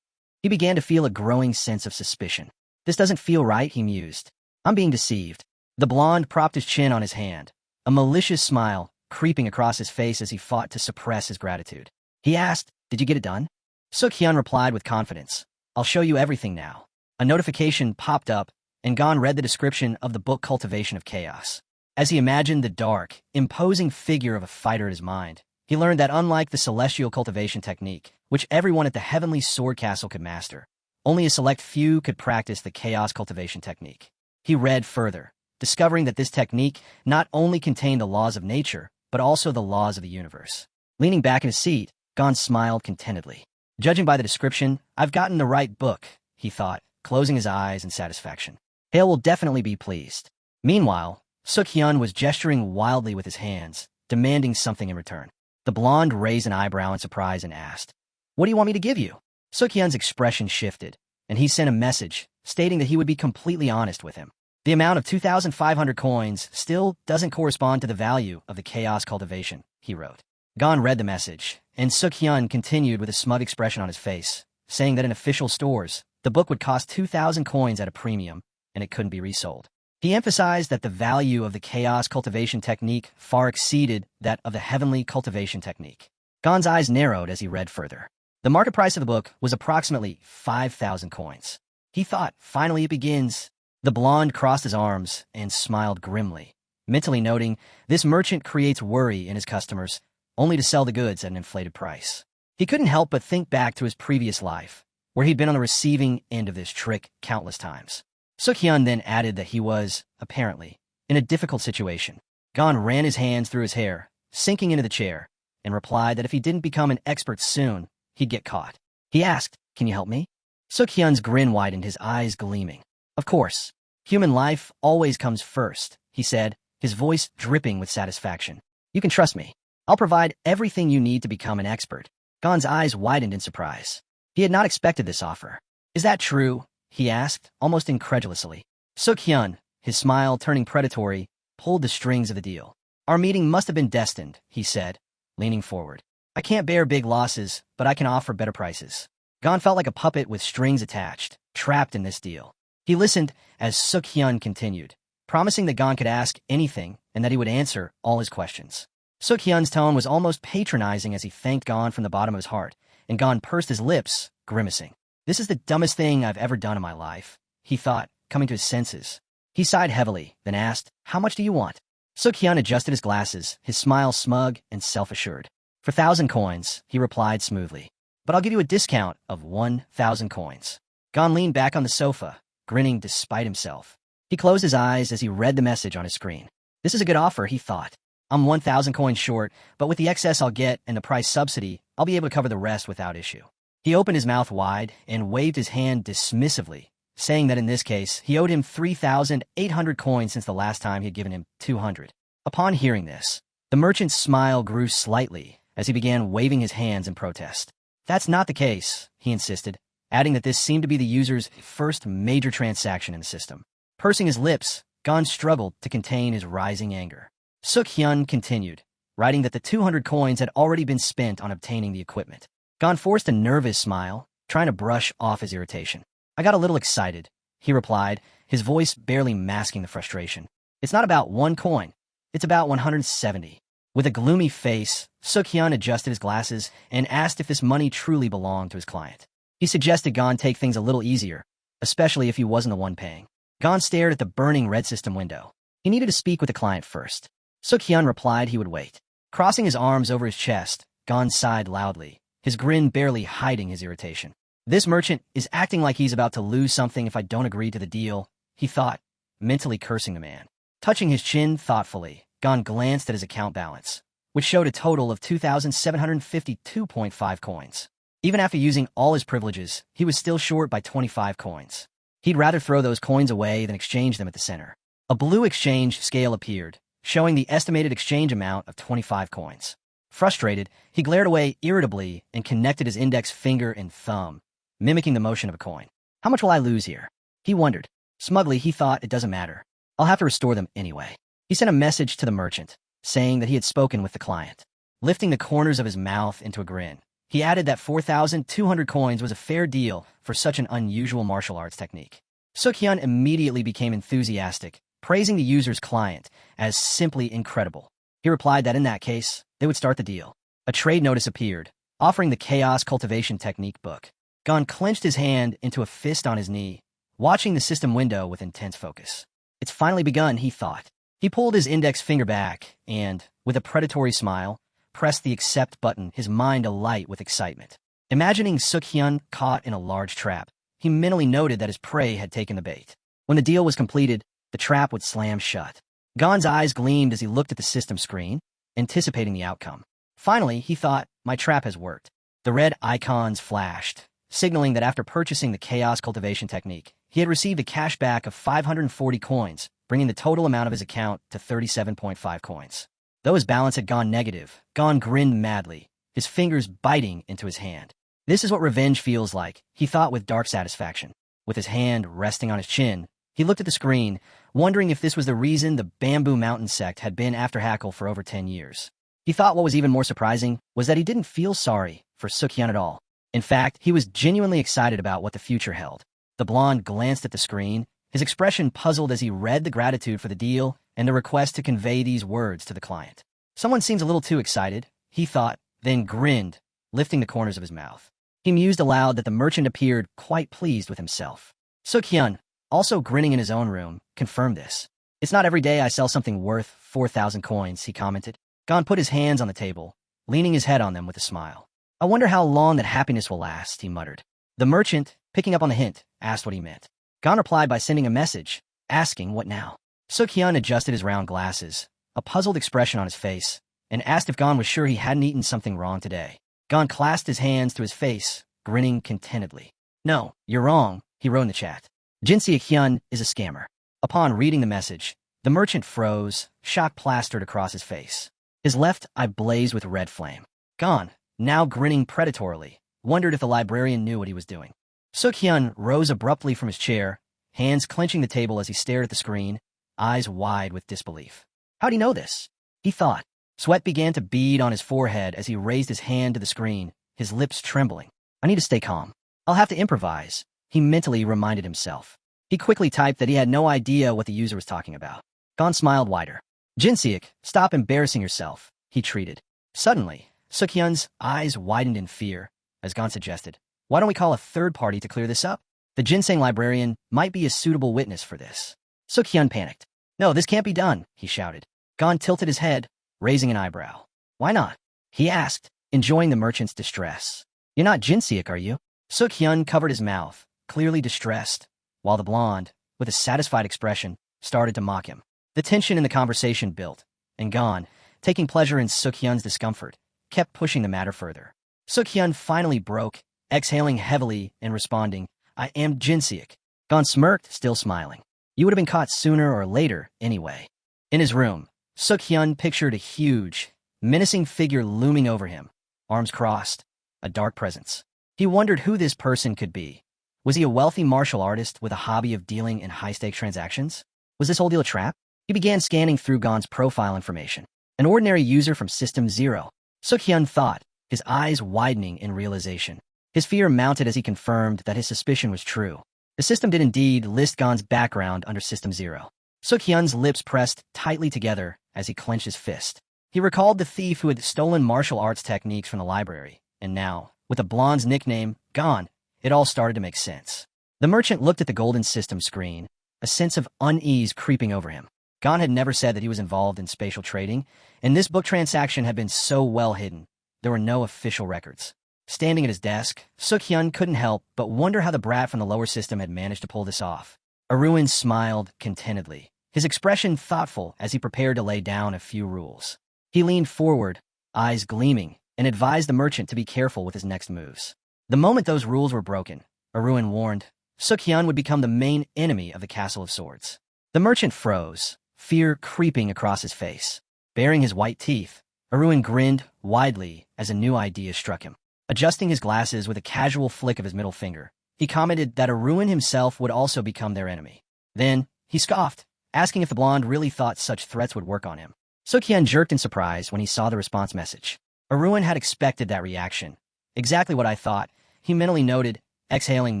He began to feel a growing sense of suspicion. This doesn't feel right, he mused. I'm being deceived. The blonde propped his chin on his hand, a malicious smile creeping across his face as he fought to suppress his gratitude. He asked, "Did you get it done?" Suk-hyun replied with confidence, "I'll show you everything now." A notification popped up, and Gon read the description of the book Cultivation of Chaos. As he imagined the dark, imposing figure of a fighter in his mind, he learned that unlike the celestial cultivation technique, which everyone at the heavenly sword castle could master, only a select few could practice the chaos cultivation technique. He read further, discovering that this technique not only contained the laws of nature, but also the laws of the universe. Leaning back in his seat, Gon smiled contentedly. Judging by the description, I've gotten the right book, he thought, closing his eyes in satisfaction. Hale will definitely be pleased. Meanwhile, Suk-hyun was gesturing wildly with his hands, demanding something in return. The blonde raised an eyebrow in surprise and asked, "What do you want me to give you?" Suk-hyun's expression shifted, and he sent a message, stating that he would be completely honest with him. The amount of 2,500 coins still doesn't correspond to the value of the chaos cultivation, he wrote. Gon read the message, and Suk-hyun continued with a smug expression on his face, saying that in official stores, the book would cost 2,000 coins at a premium, and it couldn't be resold. He emphasized that the value of the chaos cultivation technique far exceeded that of the heavenly cultivation technique. Gon's eyes narrowed as he read further. The market price of the book was approximately 5,000 coins. He thought, finally it begins. The blonde crossed his arms and smiled grimly, mentally noting, this merchant creates worry in his customers, only to sell the goods at an inflated price. He couldn't help but think back to his previous life, where he'd been on the receiving end of this trick countless times. Suk-hyun then added that he was, apparently, in a difficult situation. Gon ran his hands through his hair, sinking into the chair, and replied that if he didn't become an expert soon, he'd get caught. He asked, "Can you help me?" Suk-hyun's grin widened, his eyes gleaming. "Of course. Human life always comes first," he said, his voice dripping with satisfaction. "You can trust me. I'll provide everything you need to become an expert." Gon's eyes widened in surprise. He had not expected this offer. "Is that true?" he asked, almost incredulously. Suk-hyun, his smile turning predatory, pulled the strings of the deal. "Our meeting must have been destined," he said, leaning forward. "I can't bear big losses, but I can offer better prices." Gon felt like a puppet with strings attached, trapped in this deal. He listened as Suk-hyun continued, promising that Gon could ask anything and that he would answer all his questions. Suk-hyun's tone was almost patronizing as he thanked Gon from the bottom of his heart, and Gon pursed his lips, grimacing. "This is the dumbest thing I've ever done in my life," he thought, coming to his senses. He sighed heavily, then asked, "How much do you want?" Suk-hyun adjusted his glasses, his smile smug and self-assured. "For 1,000 coins," he replied smoothly. "But I'll give you a discount of 1,000 coins." Gon leaned back on the sofa, grinning despite himself. He closed his eyes as he read the message on his screen. This is a good offer, he thought. I'm 1,000 coins short, but with the excess I'll get and the price subsidy, I'll be able to cover the rest without issue. He opened his mouth wide and waved his hand dismissively, saying that in this case, he owed him 3,800 coins since the last time he had given him 200. Upon hearing this, the merchant's smile grew slightly as he began waving his hands in protest. "That's not the case," he insisted, adding that this seemed to be the user's first major transaction in the system. Pursing his lips, Gon struggled to contain his rising anger. Suk-hyun continued, writing that the 200 coins had already been spent on obtaining the equipment. Gon forced a nervous smile, trying to brush off his irritation. "I got a little excited," he replied, his voice barely masking the frustration. "It's not about 1 coin. It's about 170. With a gloomy face, Suk-hyun adjusted his glasses and asked if this money truly belonged to his client. He suggested Gon take things a little easier, especially if he wasn't the one paying. Gon stared at the burning red system window. He needed to speak with the client first. Suk-hyun replied he would wait. Crossing his arms over his chest, Gon sighed loudly, his grin barely hiding his irritation. "This merchant is acting like he's about to lose something if I don't agree to the deal," he thought, mentally cursing the man. Touching his chin thoughtfully, Gon glanced at his account balance, which showed a total of 2,752.5 coins. Even after using all his privileges, he was still short by 25 coins. He'd rather throw those coins away than exchange them at the center. A blue exchange scale appeared, showing the estimated exchange amount of 25 coins. Frustrated, he glared away irritably and connected his index finger and thumb, mimicking the motion of a coin. "How much will I lose here?" he wondered. Smugly, he thought, "It doesn't matter. I'll have to restore them anyway." He sent a message to the merchant, saying that he had spoken with the client. Lifting the corners of his mouth into a grin, he added that 4,200 coins was a fair deal for such an unusual martial arts technique. Suk-hyun immediately became enthusiastic, praising the user's client as simply incredible. He replied that in that case, they would start the deal. A trade notice appeared, offering the Chaos Cultivation Technique book. Gon clenched his hand into a fist on his knee, watching the system window with intense focus. It's finally begun, he thought. He pulled his index finger back and, with a predatory smile, pressed the accept button, his mind alight with excitement. Imagining Suk-hyun caught in a large trap, he mentally noted that his prey had taken the bait. When the deal was completed, the trap would slam shut. Gon's eyes gleamed as he looked at the system screen, anticipating the outcome. Finally, he thought, my trap has worked. The red icons flashed, signaling that after purchasing the chaos cultivation technique, he had received a cashback of 540 coins, bringing the total amount of his account to 37.5 coins. Though his balance had gone negative, Gon grinned madly, his fingers biting into his hand. This is what revenge feels like, he thought with dark satisfaction. With his hand resting on his chin, he looked at the screen, wondering if this was the reason the Bamboo Mountain sect had been after Hackle for over 10 years. He thought what was even more surprising was that he didn't feel sorry for Suk-hyun at all. In fact, he was genuinely excited about what the future held. The blonde glanced at the screen, his expression puzzled as he read the gratitude for the deal and the request to convey these words to the client. Someone seems a little too excited, he thought, then grinned, lifting the corners of his mouth. He mused aloud that the merchant appeared quite pleased with himself. Suk-hyun, also grinning in his own room, confirmed this. It's not every day I sell something worth 4,000 coins, he commented. Gon put his hands on the table, leaning his head on them with a smile. I wonder how long that happiness will last, he muttered. The merchant, picking up on the hint, asked what he meant. Gon replied by sending a message, asking what now. Suk-hyun adjusted his round glasses, a puzzled expression on his face, and asked if Gon was sure he hadn't eaten something wrong today. Gon clasped his hands to his face, grinning contentedly. No, you're wrong, he wrote in the chat. Hyun is a scammer. Upon reading the message, the merchant froze, shock plastered across his face. His left eye blazed with red flame. Gon, now grinning predatorily, wondered if the librarian knew what he was doing. Suk-hyun rose abruptly from his chair, hands clenching the table as he stared at the screen, eyes wide with disbelief. How'd he know this? He thought. Sweat began to bead on his forehead as he raised his hand to the screen, his lips trembling. I need to stay calm. I'll have to improvise, he mentally reminded himself. He quickly typed that he had no idea what the user was talking about. Gon smiled wider. Jinseok, stop embarrassing yourself, he treated. Suddenly, Suk-hyun's eyes widened in fear, as Gon suggested. Why don't we call a third party to clear this up? The ginseng librarian might be a suitable witness for this. Suk-hyun panicked. No, this can't be done, he shouted. Gon tilted his head, raising an eyebrow. Why not? He asked, enjoying the merchant's distress. You're not Jinseok, are you? Suk-hyun covered his mouth, clearly distressed, while the blonde, with a satisfied expression, started to mock him. The tension in the conversation built, and Gon, taking pleasure in Suk-hyun's discomfort, kept pushing the matter further. Suk-hyun finally broke, exhaling heavily and responding, I am Jinseok. Gon smirked, still smiling. You would have been caught sooner or later, anyway. In his room, Suk-hyun pictured a huge, menacing figure looming over him, arms crossed, a dark presence. He wondered who this person could be. Was he a wealthy martial artist with a hobby of dealing in high-stakes transactions? Was this whole deal a trap? He began scanning through Gon's profile information. An ordinary user from System 0. Suk-hyun thought, his eyes widening in realization. His fear mounted as he confirmed that his suspicion was true. The system did indeed list Gon's background under System 0. Suk-hyun's lips pressed tightly together as he clenched his fist. He recalled the thief who had stolen martial arts techniques from the library, and now, with the blonde's nickname, Gon, it all started to make sense. The merchant looked at the golden system screen, a sense of unease creeping over him. Gon had never said that he was involved in spatial trading, and this book transaction had been so well hidden, there were no official records. Standing at his desk, Suk-hyun couldn't help but wonder how the brat from the lower system had managed to pull this off. Aruin smiled contentedly, his expression thoughtful as he prepared to lay down a few rules. He leaned forward, eyes gleaming, and advised the merchant to be careful with his next moves. The moment those rules were broken, Aruin warned, Suk-hyun would become the main enemy of the Castle of Swords. The merchant froze, fear creeping across his face. Baring his white teeth, Aruin grinned widely as a new idea struck him. Adjusting his glasses with a casual flick of his middle finger, he commented that Aruin himself would also become their enemy. Then, he scoffed, asking if the blonde really thought such threats would work on him. Suk-hyun jerked in surprise when he saw the response message. Aruin had expected that reaction. Exactly what I thought, he mentally noted, exhaling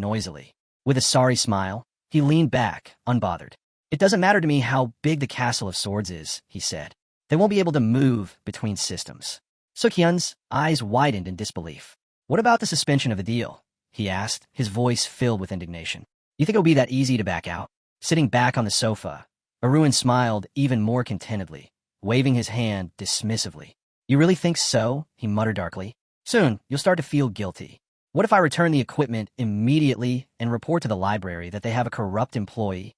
noisily. With a sorry smile, he leaned back, unbothered. It doesn't matter to me how big the Castle of Swords is, he said. They won't be able to move between systems. Suk-hyun's eyes widened in disbelief. What about the suspension of the deal? He asked, his voice filled with indignation. You think it'll be that easy to back out? Sitting back on the sofa, Arun smiled even more contentedly, waving his hand dismissively. You really think so? He muttered darkly. Soon, you'll start to feel guilty. What if I return the equipment immediately and report to the library that they have a corrupt employee?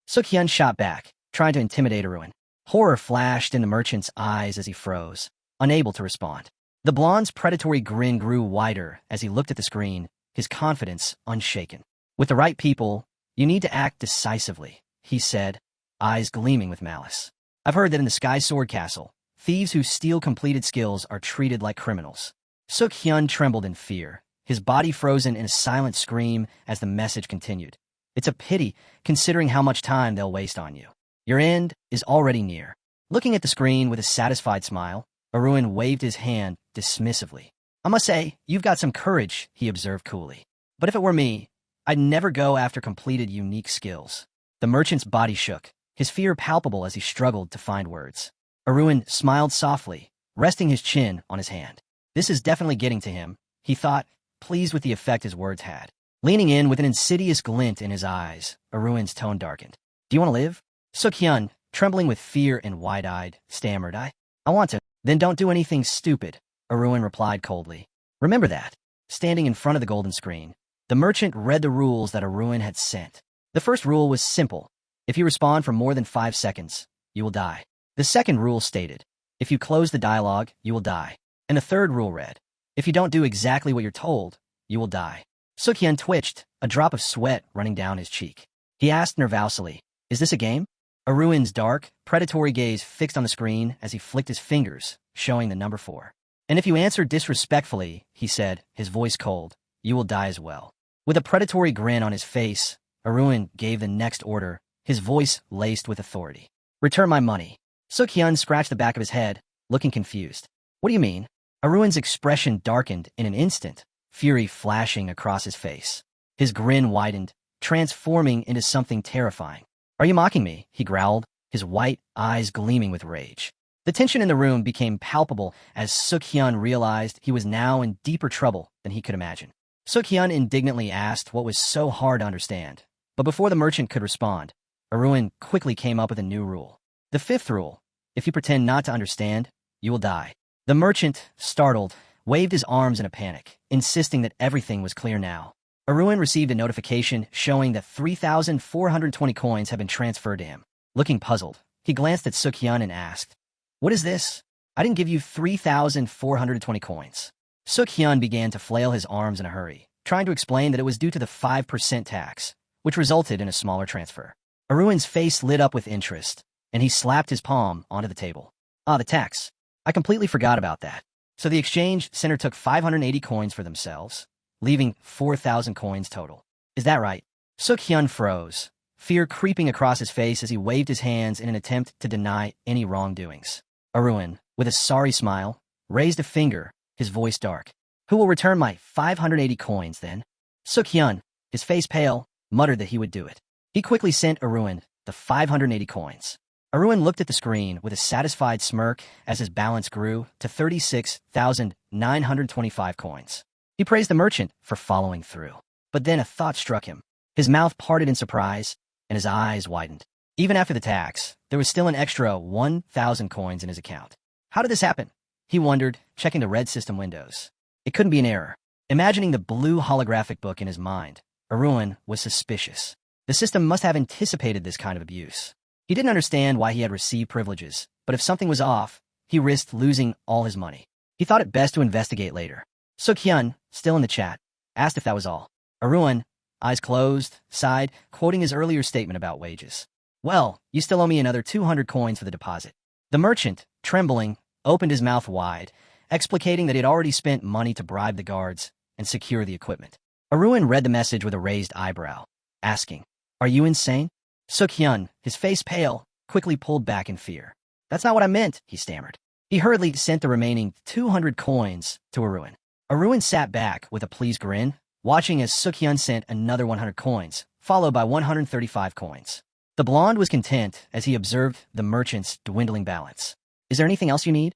Suk-hyun shot back, trying to intimidate Arun. Horror flashed in the merchant's eyes as he froze, unable to respond. The blonde's predatory grin grew wider as he looked at the screen, his confidence unshaken. With the right people, you need to act decisively, he said, eyes gleaming with malice. I've heard that in the Sky Sword Castle, thieves who steal completed skills are treated like criminals. Suk-hyun trembled in fear, his body frozen in a silent scream as the message continued. It's a pity, considering how much time they'll waste on you. Your end is already near. Looking at the screen with a satisfied smile, Arun waved his hand dismissively. I must say, you've got some courage, he observed coolly. But if it were me, I'd never go after completed unique skills. The merchant's body shook, his fear palpable as he struggled to find words. Arun smiled softly, resting his chin on his hand. This is definitely getting to him, he thought, pleased with the effect his words had. Leaning in with an insidious glint in his eyes, Arun's tone darkened. Do you want to live? Suk-hyun, trembling with fear and wide-eyed, stammered, I want to. Then don't do anything stupid, Arun replied coldly. Remember that. Standing in front of the golden screen, the merchant read the rules that Arun had sent. The first rule was simple. If you respond for more than 5 seconds, you will die. The second rule stated, if you close the dialogue, you will die. And the third rule read, if you don't do exactly what you're told, you will die. Suk-hyun twitched, a drop of sweat running down his cheek. He asked nervously, is this a game? Arun's dark, predatory gaze fixed on the screen as he flicked his fingers, showing the number 4. And if you answer disrespectfully, he said, his voice cold, you will die as well. With a predatory grin on his face, Arun gave the next order, his voice laced with authority. Return my money. Suk-hyun scratched the back of his head, looking confused. What do you mean? Arun's expression darkened in an instant, fury flashing across his face. His grin widened, transforming into something terrifying. Are you mocking me? He growled, his white eyes gleaming with rage. The tension in the room became palpable as Suk-hyun realized he was now in deeper trouble than he could imagine. Suk-hyun indignantly asked what was so hard to understand. But before the merchant could respond, Arun quickly came up with a new rule. The 5th rule, if you pretend not to understand, you will die. The merchant, startled, waved his arms in a panic, insisting that everything was clear now. Arun received a notification showing that 3,420 coins had been transferred to him. Looking puzzled, he glanced at Suk-hyun and asked, what is this? I didn't give you 3,420 coins. Suk-hyun began to flail his arms in a hurry, trying to explain that it was due to the 5% tax, which resulted in a smaller transfer. Arun's face lit up with interest, and he slapped his palm onto the table. Ah, the tax. I completely forgot about that. So the exchange center took 580 coins for themselves, leaving 4,000 coins total. Is that right? Suk-hyun froze, fear creeping across his face as he waved his hands in an attempt to deny any wrongdoings. Arun, with a sorry smile, raised a finger, his voice dark. Who will return my 580 coins, then? Suk-hyun, his face pale, muttered that he would do it. He quickly sent Arun the 580 coins. Arun looked at the screen with a satisfied smirk as his balance grew to 36,925 coins. He praised the merchant for following through. But then a thought struck him. His mouth parted in surprise, and his eyes widened. Even after the tax, there was still an extra 1,000 coins in his account. How did this happen? He wondered, checking the red system windows. It couldn't be an error. Imagining the blue holographic book in his mind, Arun was suspicious. The system must have anticipated this kind of abuse. He didn't understand why he had received privileges, but if something was off, he risked losing all his money. He thought it best to investigate later. Suk-hyun, still in the chat, asked if that was all. Arun, eyes closed, sighed, quoting his earlier statement about wages. Well, you still owe me another 200 coins for the deposit. The merchant, trembling, opened his mouth wide, explicating that he had already spent money to bribe the guards and secure the equipment. Arun read the message with a raised eyebrow, asking, Are you insane? Suk-hyun, his face pale, quickly pulled back in fear. That's not what I meant, he stammered. He hurriedly sent the remaining 200 coins to Arun. Arun sat back with a pleased grin, watching as Suk-hyun sent another 100 coins, followed by 135 coins. The blonde was content as he observed the merchant's dwindling balance. Is there anything else you need?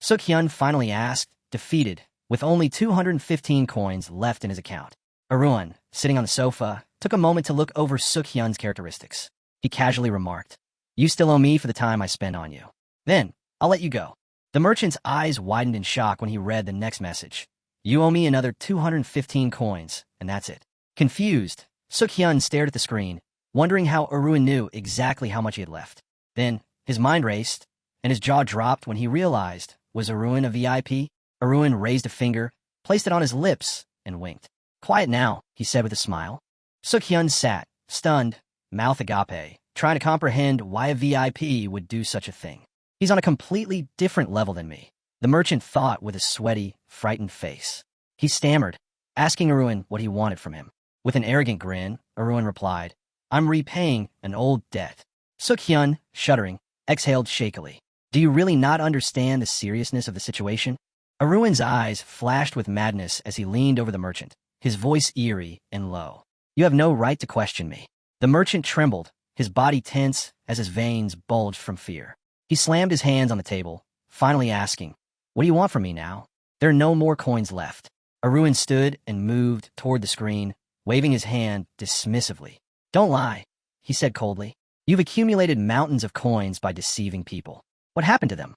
Suk-hyun finally asked, defeated, with only 215 coins left in his account. Arun, sitting on the sofa, took a moment to look over Suk-hyun's characteristics. He casually remarked, You still owe me for the time I spent on you. Then, I'll let you go. The merchant's eyes widened in shock when he read the next message. You owe me another 215 coins, and that's it. Confused, Suk-hyun stared at the screen, wondering how Aruin knew exactly how much he had left. Then, his mind raced, and his jaw dropped when he realized, was Aruin a VIP? Aruin raised a finger, placed it on his lips, and winked. Quiet now, he said with a smile. Suk-hyun sat, stunned, mouth agape, trying to comprehend why a VIP would do such a thing. He's on a completely different level than me, the merchant thought with a sweaty, frightened face. He stammered, asking Aruin what he wanted from him. With an arrogant grin, Aruin replied, I'm repaying an old debt. Suk-hyun, shuddering, exhaled shakily. Do you really not understand the seriousness of the situation? Aruin's eyes flashed with madness as he leaned over the merchant, his voice eerie and low. You have no right to question me. The merchant trembled, his body tense as his veins bulged from fear. He slammed his hands on the table, finally asking, What do you want from me now? There are no more coins left. Aruin stood and moved toward the screen, waving his hand dismissively. Don't lie, he said coldly. You've accumulated mountains of coins by deceiving people. What happened to them?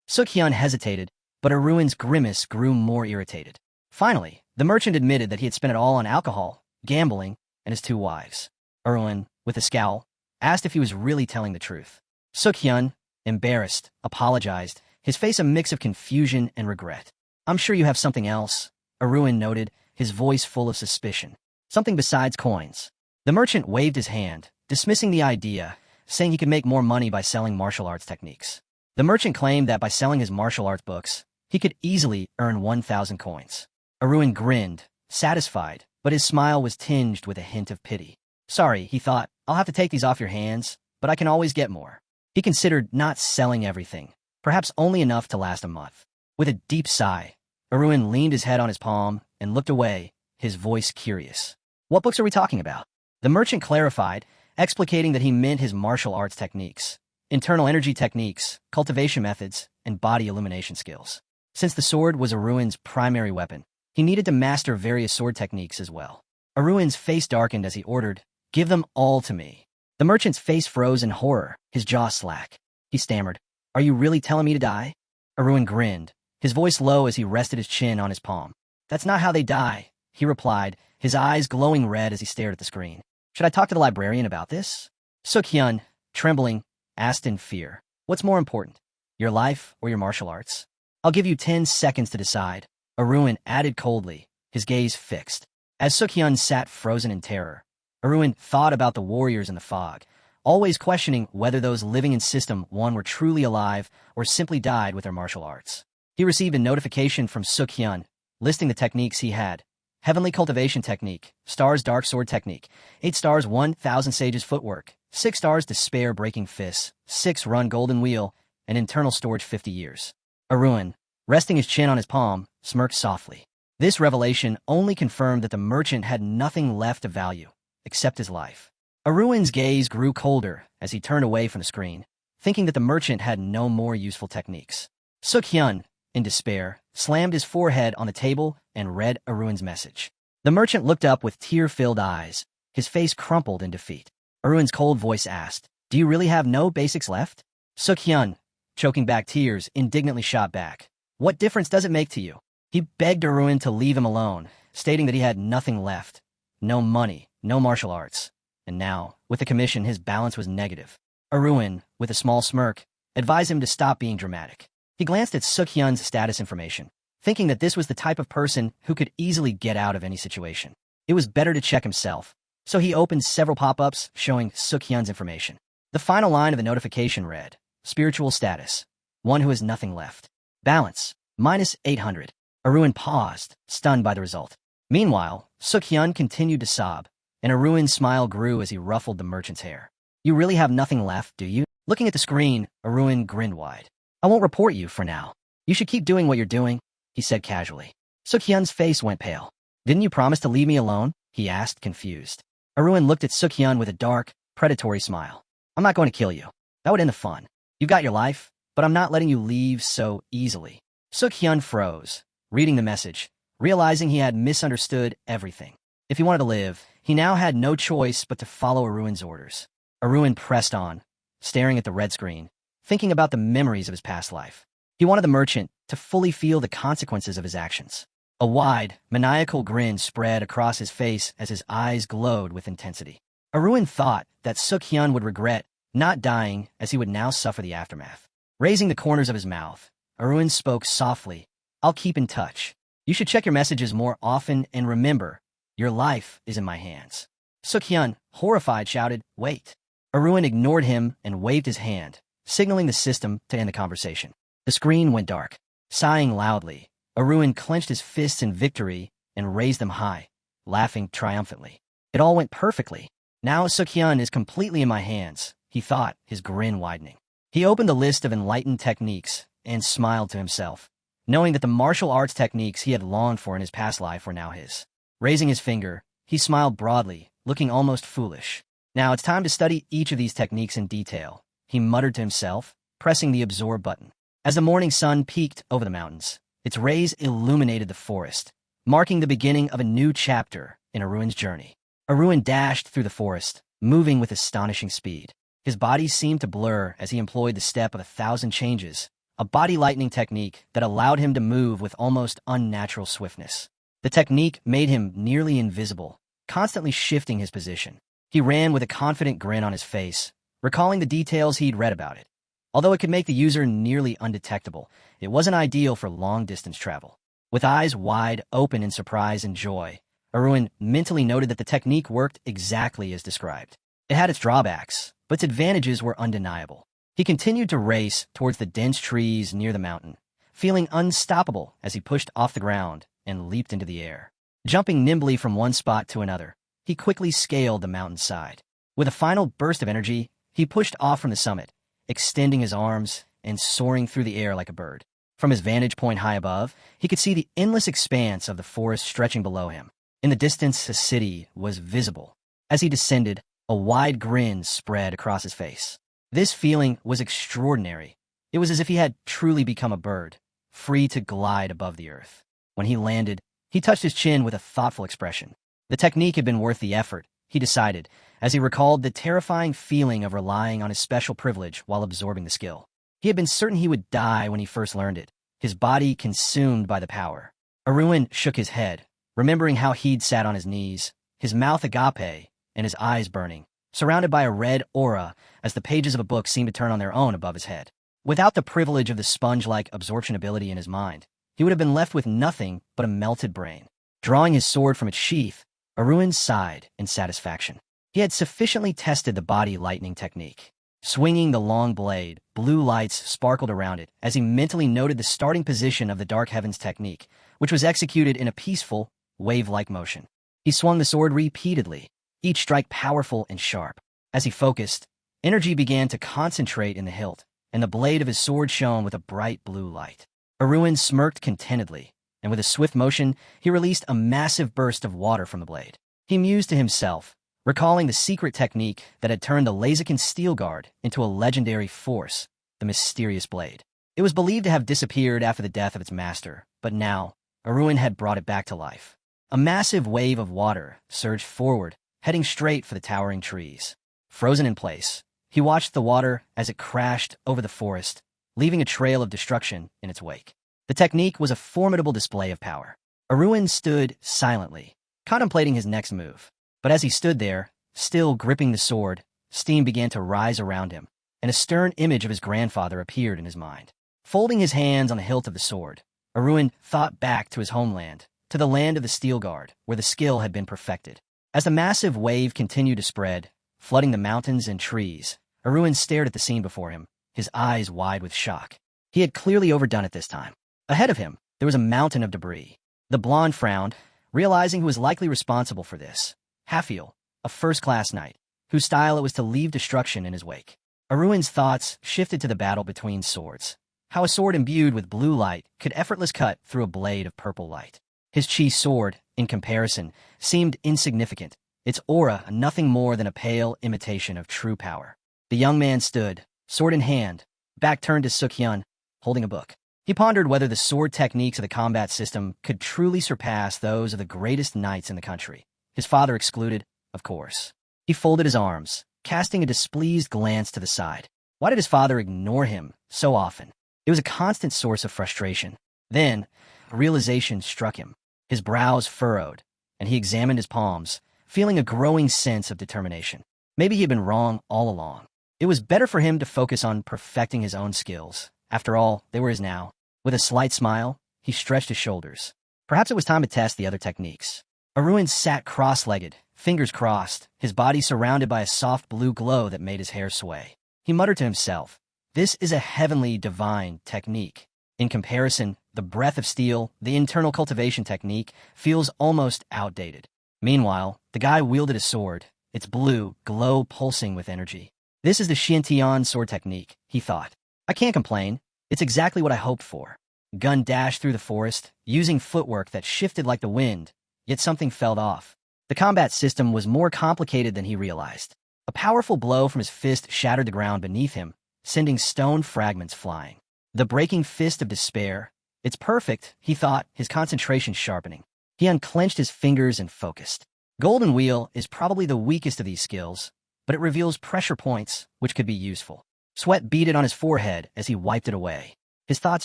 Suk-hyun hesitated, but Aruin's grimace grew more irritated. Finally, the merchant admitted that he had spent it all on alcohol, gambling, and his 2 wives. Aruin, with a scowl, asked if he was really telling the truth. Suk-hyun, embarrassed, apologized, his face a mix of confusion and regret. I'm sure you have something else, Aruin noted, his voice full of suspicion. Something besides coins. The merchant waved his hand, dismissing the idea, saying he could make more money by selling martial arts techniques. The merchant claimed that by selling his martial arts books, he could easily earn 1,000 coins. Aruin grinned, satisfied, but his smile was tinged with a hint of pity. Sorry, he thought, I'll have to take these off your hands, but I can always get more. He considered not selling everything, perhaps only enough to last a month. With a deep sigh, Aruin leaned his head on his palm and looked away, his voice curious. What books are we talking about? The merchant clarified, explicating that he meant his martial arts techniques, internal energy techniques, cultivation methods, and body illumination skills. Since the sword was Aruin's primary weapon, he needed to master various sword techniques as well. Aruin's face darkened as he ordered, Give them all to me. The merchant's face froze in horror, his jaw slack. He stammered, Are you really telling me to die? Aruin grinned, his voice low as he rested his chin on his palm. That's not how they die, he replied, his eyes glowing red as he stared at the screen. Should I talk to the librarian about this? Suk-hyun, trembling, asked in fear. What's more important, your life or your martial arts? I'll give you 10 seconds to decide, Aruin added coldly, his gaze fixed. As Suk-hyun sat frozen in terror, Aruin thought about the warriors in the fog, always questioning whether those living in System 1 were truly alive or simply died with their martial arts. He received a notification from Suk-hyun, listing the techniques he had. Heavenly Cultivation Technique, Stars Dark Sword Technique, 8 stars 1,000 Sages Footwork, 6 stars Despair Breaking Fists, 6 Run Golden Wheel, and Internal Storage 50 years. Aruin, resting his chin on his palm, smirked softly. This revelation only confirmed that the merchant had nothing left of value, except his life. Aruin's gaze grew colder as he turned away from the screen, thinking that the merchant had no more useful techniques. Suk-hyun, in despair, slammed his forehead on the table and read Aruin's message. The merchant looked up with tear-filled eyes, his face crumpled in defeat. Aruin's cold voice asked, Do you really have no basics left? Suk-hyun, choking back tears, indignantly shot back. What difference does it make to you? He begged Aruin to leave him alone, stating that he had nothing left. No money, no martial arts. And now, with the commission, his balance was negative. Aruin, with a small smirk, advised him to stop being dramatic. He glanced at Suk-hyun's status information, thinking that this was the type of person who could easily get out of any situation. It was better to check himself, so he opened several pop-ups showing Suk-hyun's information. The final line of the notification read, Spiritual status, one who has nothing left. Balance, -800. Aruin paused, stunned by the result. Meanwhile, Suk-hyun continued to sob, and Aruin's smile grew as he ruffled the merchant's hair. You really have nothing left, do you? Looking at the screen, Aruin grinned wide. I won't report you for now. You should keep doing what you're doing, he said casually. Suk-hyun's face went pale. Didn't you promise to leave me alone? He asked, confused. Aruin looked at Suk-hyun with a dark, predatory smile. I'm not going to kill you. That would end the fun. You've got your life, but I'm not letting you leave so easily. Suk-hyun froze, reading the message, realizing he had misunderstood everything. If he wanted to live, he now had no choice but to follow Aruin's orders. Aruin pressed on, staring at the red screen, thinking about the memories of his past life. He wanted the merchant to fully feel the consequences of his actions. A wide, maniacal grin spread across his face as his eyes glowed with intensity. Arun thought that Suk-hyun would regret not dying, as he would now suffer the aftermath. Raising the corners of his mouth, Arun spoke softly. "I'll keep in touch. You should check your messages more often, and remember, your life is in my hands." Suk-hyun, horrified, shouted, "Wait." Arun ignored him and waved his hand, signaling the system to end the conversation. The screen went dark. Sighing loudly, Arun clenched his fists in victory and raised them high, laughing triumphantly. It all went perfectly. "Now Suk-hyun is completely in my hands," he thought, his grin widening. He opened the list of enlightened techniques and smiled to himself, knowing that the martial arts techniques he had longed for in his past life were now his. Raising his finger, he smiled broadly, looking almost foolish. "Now it's time to study each of these techniques in detail," he muttered to himself, pressing the absorb button. As the morning sun peeked over the mountains, its rays illuminated the forest, marking the beginning of a new chapter in Arun's journey. Arun dashed through the forest, moving with astonishing speed. His body seemed to blur as he employed the step of 1,000 changes, a body lightning technique that allowed him to move with almost unnatural swiftness. The technique made him nearly invisible, constantly shifting his position. He ran with a confident grin on his face, recalling the details he'd read about it. Although it could make the user nearly undetectable, it wasn't ideal for long-distance travel. With eyes wide open in surprise and joy, Arun mentally noted that the technique worked exactly as described. It had its drawbacks, but its advantages were undeniable. He continued to race towards the dense trees near the mountain, feeling unstoppable as he pushed off the ground and leaped into the air. Jumping nimbly from one spot to another, he quickly scaled the mountainside. With a final burst of energy, he pushed off from the summit, extending his arms and soaring through the air like a bird. From his vantage point high above, he could see the endless expanse of the forest stretching below him. In the distance, a city was visible. As he descended, a wide grin spread across his face. This feeling was extraordinary. It was as if he had truly become a bird, free to glide above the earth. When he landed, he touched his chin with a thoughtful expression. The technique had been worth the effort, he decided, as he recalled the terrifying feeling of relying on his special privilege while absorbing the skill. He had been certain he would die when he first learned it, his body consumed by the power. Arun shook his head, remembering how he'd sat on his knees, his mouth agape and his eyes burning, surrounded by a red aura as the pages of a book seemed to turn on their own above his head. Without the privilege of the sponge-like absorption ability in his mind, he would have been left with nothing but a melted brain. Drawing his sword from its sheath, Arun sighed in satisfaction. He had sufficiently tested the body lightning technique. Swinging the long blade, blue lights sparkled around it as he mentally noted the starting position of the Dark Heavens technique, which was executed in a peaceful, wave-like motion. He swung the sword repeatedly, each strike powerful and sharp. As he focused, energy began to concentrate in the hilt, and the blade of his sword shone with a bright blue light. Arun smirked contentedly, and with a swift motion, he released a massive burst of water from the blade. He mused to himself, recalling the secret technique that had turned the Laziken steel guard into a legendary force, the mysterious blade. It was believed to have disappeared after the death of its master, but now, Arun had brought it back to life. A massive wave of water surged forward, heading straight for the towering trees. Frozen in place, he watched the water as it crashed over the forest, leaving a trail of destruction in its wake. The technique was a formidable display of power. Arun stood silently, contemplating his next move. But as he stood there, still gripping the sword, steam began to rise around him, and a stern image of his grandfather appeared in his mind. Folding his hands on the hilt of the sword, Arun thought back to his homeland, to the land of the Steel Guard, where the skill had been perfected. As the massive wave continued to spread, flooding the mountains and trees, Arun stared at the scene before him, his eyes wide with shock. He had clearly overdone it this time. Ahead of him, there was a mountain of debris. The blonde frowned, realizing who was likely responsible for this. Hafiel, a first-class knight, whose style it was to leave destruction in his wake. Arun's thoughts shifted to the battle between swords. How a sword imbued with blue light could effortlessly cut through a blade of purple light. His chi sword, in comparison, seemed insignificant, its aura nothing more than a pale imitation of true power. The young man stood, sword in hand, back turned to Suk-hyun, holding a book. He pondered whether the sword techniques of the combat system could truly surpass those of the greatest knights in the country. His father excluded, of course. He folded his arms, casting a displeased glance to the side. Why did his father ignore him so often? It was a constant source of frustration. Then, a realization struck him. His brows furrowed, and he examined his palms, feeling a growing sense of determination. Maybe he had been wrong all along. It was better for him to focus on perfecting his own skills. After all, they were his now. With a slight smile, he stretched his shoulders. Perhaps it was time to test the other techniques. Arun sat cross-legged, fingers crossed, his body surrounded by a soft blue glow that made his hair sway. He muttered to himself, "This is a heavenly, divine technique." In comparison, the breath of steel, the internal cultivation technique, feels almost outdated. Meanwhile, the guy wielded a sword, its blue glow pulsing with energy. This is the Xiantian sword technique, he thought. I can't complain. It's exactly what I hoped for. Gun dashed through the forest, using footwork that shifted like the wind, yet something fell off. The combat system was more complicated than he realized. A powerful blow from his fist shattered the ground beneath him, sending stone fragments flying. The breaking fist of despair. It's perfect, he thought, his concentration sharpening. He unclenched his fingers and focused. Golden Wheel is probably the weakest of these skills, but it reveals pressure points, which could be useful. Sweat beaded on his forehead as he wiped it away. His thoughts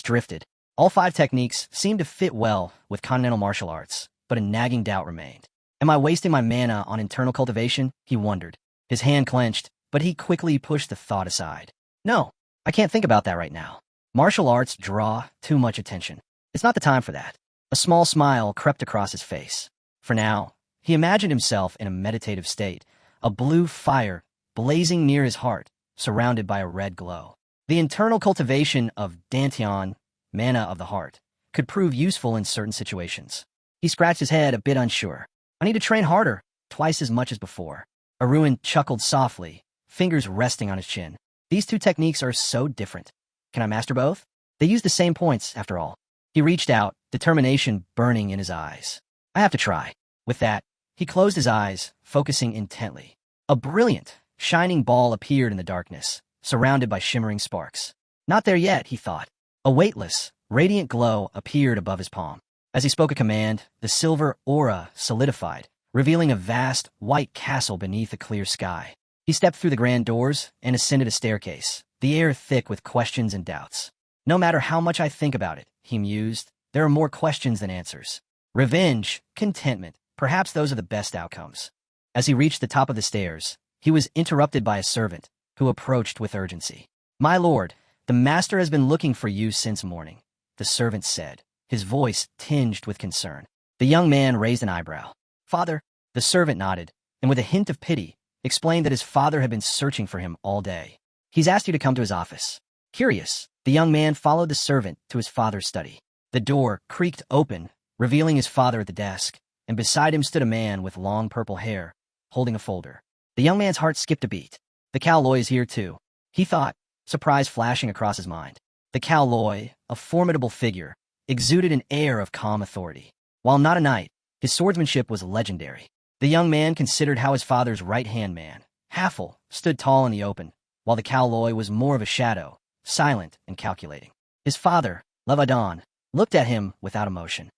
drifted. All 5 techniques seemed to fit well with continental martial arts, but a nagging doubt remained. Am I wasting my mana on internal cultivation? He wondered. His hand clenched, but he quickly pushed the thought aside. No, I can't think about that right now. Martial arts draw too much attention. It's not the time for that. A small smile crept across his face. For now, he imagined himself in a meditative state, a blue fire blazing near his heart, surrounded by a red glow. The internal cultivation of Dantian, mana of the heart, could prove useful in certain situations. He scratched his head, a bit unsure. I need to train harder, twice as much as before. Arun chuckled softly, fingers resting on his chin. These 2 techniques are so different. Can I master both? They use the same points, after all. He reached out, determination burning in his eyes. I have to try. With that, he closed his eyes, focusing intently. A brilliant, shining ball appeared in the darkness, surrounded by shimmering sparks. Not there yet, he thought. A weightless, radiant glow appeared above his palm. As he spoke a command, the silver aura solidified, revealing a vast, white castle beneath a clear sky. He stepped through the grand doors and ascended a staircase, the air thick with questions and doubts. No matter how much I think about it, he mused, there are more questions than answers. Revenge, contentment, perhaps those are the best outcomes. As he reached the top of the stairs, he was interrupted by a servant, who approached with urgency. My lord, the master has been looking for you since morning, the servant said, his voice tinged with concern. The young man raised an eyebrow. Father, the servant nodded, and with a hint of pity, explained that his father had been searching for him all day. He's asked you to come to his office. Curious, the young man followed the servant to his father's study. The door creaked open, revealing his father at the desk, and beside him stood a man with long purple hair, holding a folder. The young man's heart skipped a beat. The Cowloy is here too, he thought, surprise flashing across his mind. The Cowloy, a formidable figure, exuded an air of calm authority. While not a knight, his swordsmanship was legendary. The young man considered how his father's right-hand man, Haffel, stood tall in the open, while the Cowloy was more of a shadow, silent and calculating. His father, Levadon, looked at him without emotion.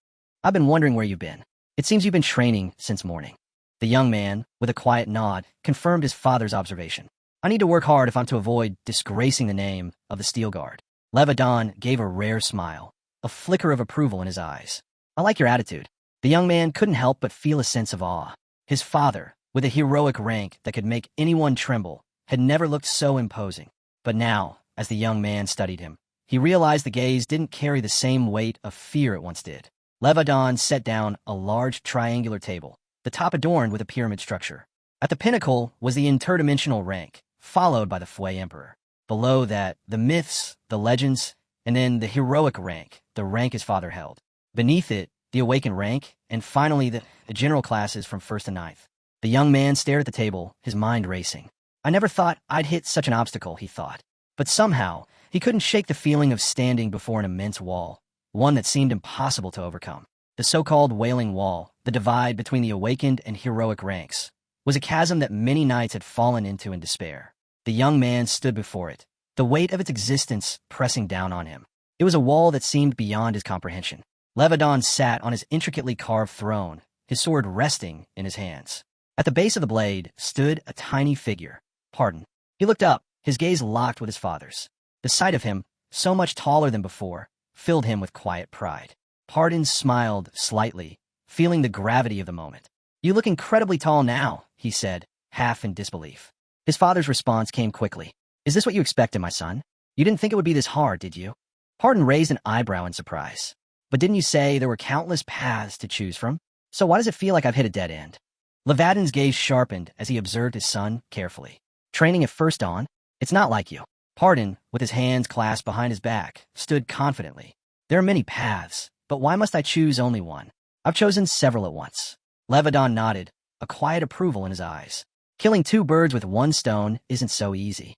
I've been wondering where you've been. It seems you've been training since morning. The young man, with a quiet nod, confirmed his father's observation. I need to work hard if I'm to avoid disgracing the name of the Steel Guard. Levadon gave a rare smile, a flicker of approval in his eyes. I like your attitude. The young man couldn't help but feel a sense of awe. His father, with a heroic rank that could make anyone tremble, had never looked so imposing. But now, as the young man studied him, he realized the gaze didn't carry the same weight of fear it once did. Levadon set down a large triangular table, the top adorned with a pyramid structure. At the pinnacle was the interdimensional rank, followed by the Fui Emperor. Below that, the myths, the legends, and then the heroic rank, the rank his father held. Beneath it, the awakened rank, and finally the general classes from 1st to 9th. The young man stared at the table, his mind racing. I never thought I'd hit such an obstacle, he thought. But somehow, he couldn't shake the feeling of standing before an immense wall, one that seemed impossible to overcome. The so-called Wailing Wall, the divide between the awakened and heroic ranks, was a chasm that many knights had fallen into in despair. The young man stood before it, the weight of its existence pressing down on him. It was a wall that seemed beyond his comprehension. Levadon sat on his intricately carved throne, his sword resting in his hands. At the base of the blade stood a tiny figure. Pardon. He looked up, his gaze locked with his father's. The sight of him, so much taller than before, filled him with quiet pride. Pardon smiled slightly, feeling the gravity of the moment. "You look incredibly tall now," he said, half in disbelief. His father's response came quickly. "Is this what you expected, my son? You didn't think it would be this hard, did you?" Pardon raised an eyebrow in surprise. "But didn't you say there were countless paths to choose from? So why does it feel like I've hit a dead end?" Levadin's gaze sharpened as he observed his son carefully. "Training at first dawn? It's not like you." Pardon, with his hands clasped behind his back, stood confidently. "There are many paths, but why must I choose only one? I've chosen several at once." Levadon nodded, a quiet approval in his eyes. "Killing two birds with one stone isn't so easy."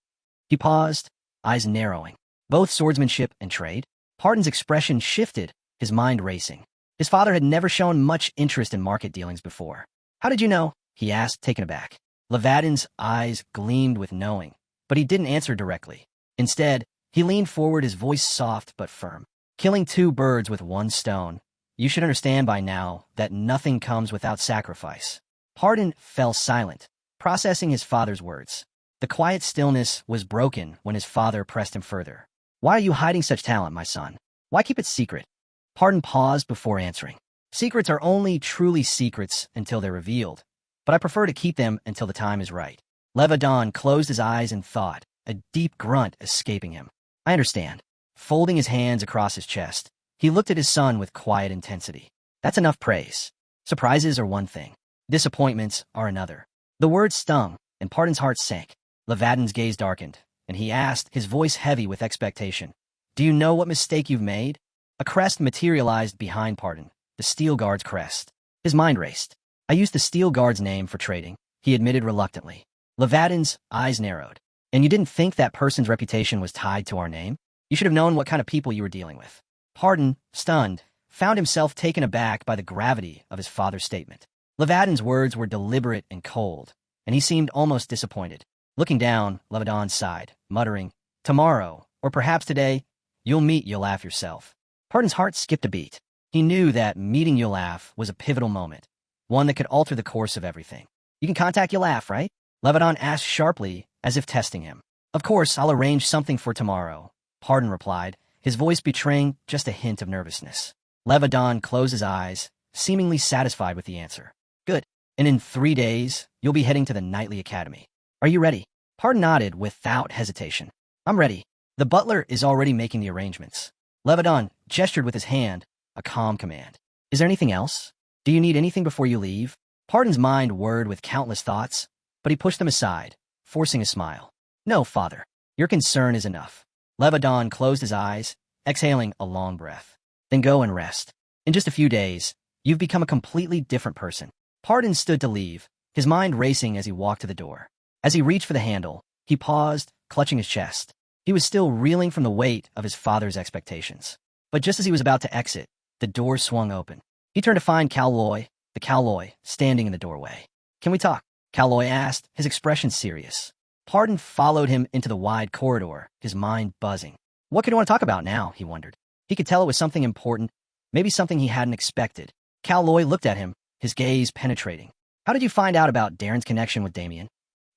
He paused, eyes narrowing. "Both swordsmanship and trade?" Pardon's expression shifted, his mind racing. His father had never shown much interest in market dealings before. "How did you know?" he asked, taken aback. Levadin's eyes gleamed with knowing, but he didn't answer directly. Instead, he leaned forward, his voice soft but firm. "Killing two birds with one stone. You should understand by now that nothing comes without sacrifice." Pardon fell silent, processing his father's words. The quiet stillness was broken when his father pressed him further. "Why are you hiding such talent, my son? Why keep it secret?" Pardon paused before answering. "Secrets are only truly secrets until they're revealed, but I prefer to keep them until the time is right." Levadon closed his eyes in thought, a deep grunt escaping him. "I understand." Folding his hands across his chest, he looked at his son with quiet intensity. "That's enough praise. Surprises are one thing. Disappointments are another." The words stung, and Pardon's heart sank. Levadin's gaze darkened, and he asked, his voice heavy with expectation, "Do you know what mistake you've made?" A crest materialized behind Pardon, the Steel Guard's crest. His mind raced. "I used the Steel Guard's name for trading," he admitted reluctantly. Levadin's eyes narrowed. "And you didn't think that person's reputation was tied to our name? You should have known what kind of people you were dealing with." Pardon, stunned, found himself taken aback by the gravity of his father's statement. Levadin's words were deliberate and cold, and he seemed almost disappointed. Looking down, Levadon sighed, muttering, "Tomorrow, or perhaps today, you'll meet Yolaf yourself." Pardon's heart skipped a beat. He knew that meeting Yolaf was a pivotal moment, one that could alter the course of everything. "You can contact Yolaf, right?" Levadon asked sharply, as if testing him. "Of course, I'll arrange something for tomorrow," Pardon replied, his voice betraying just a hint of nervousness. Levadon closed his eyes, seemingly satisfied with the answer. "Good. And in 3 days, you'll be heading to the Nightly Academy. Are you ready?" Pardon nodded without hesitation. "I'm ready. The butler is already making the arrangements." Levadon gestured with his hand, a calm command. "Is there anything else? Do you need anything before you leave?" Pardon's mind whirred with countless thoughts, but he pushed them aside, forcing a smile. "No, father. Your concern is enough." Levadon closed his eyes, exhaling a long breath. "Then go and rest. In just a few days, you've become a completely different person." Pardon stood to leave, his mind racing as he walked to the door. As he reached for the handle, he paused, clutching his chest. He was still reeling from the weight of his father's expectations. But just as he was about to exit, the door swung open. He turned to find the Cowloy, standing in the doorway. "Can we talk?" Cowloy asked, his expression serious. Pardon followed him into the wide corridor, his mind buzzing. What could he want to talk about now, he wondered. He could tell it was something important, maybe something he hadn't expected. Cowloy looked at him, his gaze penetrating. "How did you find out about Darren's connection with Damien?"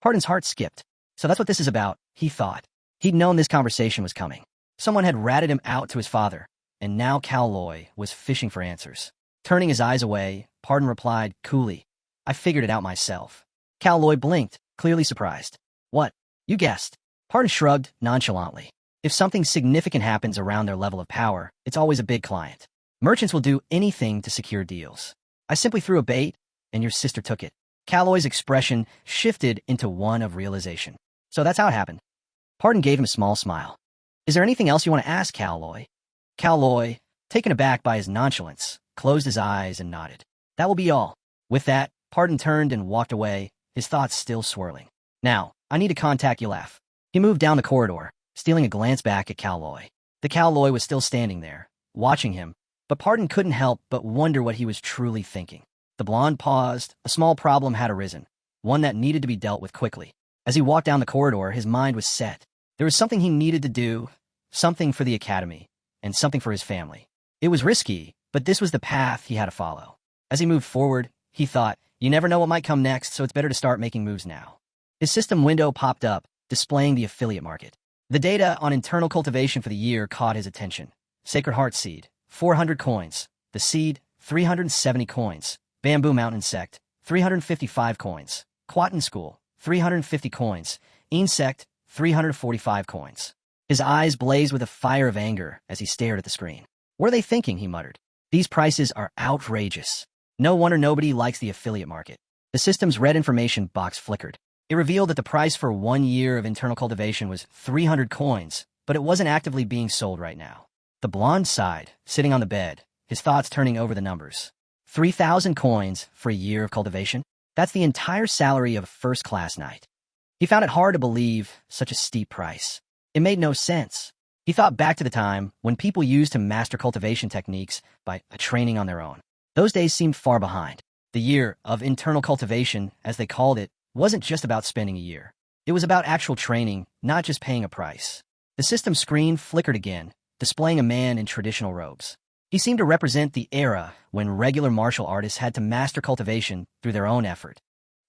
Pardon's heart skipped. So that's what this is about, he thought. He'd known this conversation was coming. Someone had ratted him out to his father, and now Cowloy was fishing for answers. Turning his eyes away, Pardon replied coolly, "I figured it out myself." Cowloy blinked, clearly surprised. "What? You guessed." Pardon shrugged nonchalantly. If something significant happens around their level of power, it's always a big client. Merchants will do anything to secure deals. I simply threw a bait, and your sister took it. Cowloy's expression shifted into one of realization. So that's how it happened. Pardon gave him a small smile. "Is there anything else you want to ask, Cowloy?" Cowloy, taken aback by his nonchalance, closed his eyes and nodded. "That will be all." With that, Pardon turned and walked away, his thoughts still swirling. "Now, I need to contact Yolaf." He moved down the corridor, stealing a glance back at Cowloy. The Cowloy was still standing there, watching him, but Pardon couldn't help but wonder what he was truly thinking. The blonde paused. A small problem had arisen, one that needed to be dealt with quickly. As he walked down the corridor, his mind was set. There was something he needed to do, something for the academy, and something for his family. It was risky, but this was the path he had to follow. As he moved forward, he thought, you never know what might come next, so it's better to start making moves now. His system window popped up, displaying the affiliate market. The data on internal cultivation for the year caught his attention. Sacred Heart Seed, 400 coins. The Seed, 370 coins. Bamboo Mountain Insect, 355 coins. Quatin School, 350 coins. Insect, 345 coins. His eyes blazed with a fire of anger as he stared at the screen. What are they thinking, he muttered. These prices are outrageous. No wonder nobody likes the affiliate market. The system's red information box flickered. It revealed that the price for 1 year of internal cultivation was 300 coins, but it wasn't actively being sold right now. The blonde sighed, sitting on the bed, his thoughts turning over the numbers. 3,000 coins for a year of cultivation? That's the entire salary of a first-class knight. He found it hard to believe such a steep price. It made no sense. He thought back to the time when people used to master cultivation techniques by training on their own. Those days seemed far behind. The year of internal cultivation, as they called it, wasn't just about spending a year. It was about actual training, not just paying a price. The system screen flickered again, displaying a man in traditional robes. He seemed to represent the era when regular martial artists had to master cultivation through their own effort.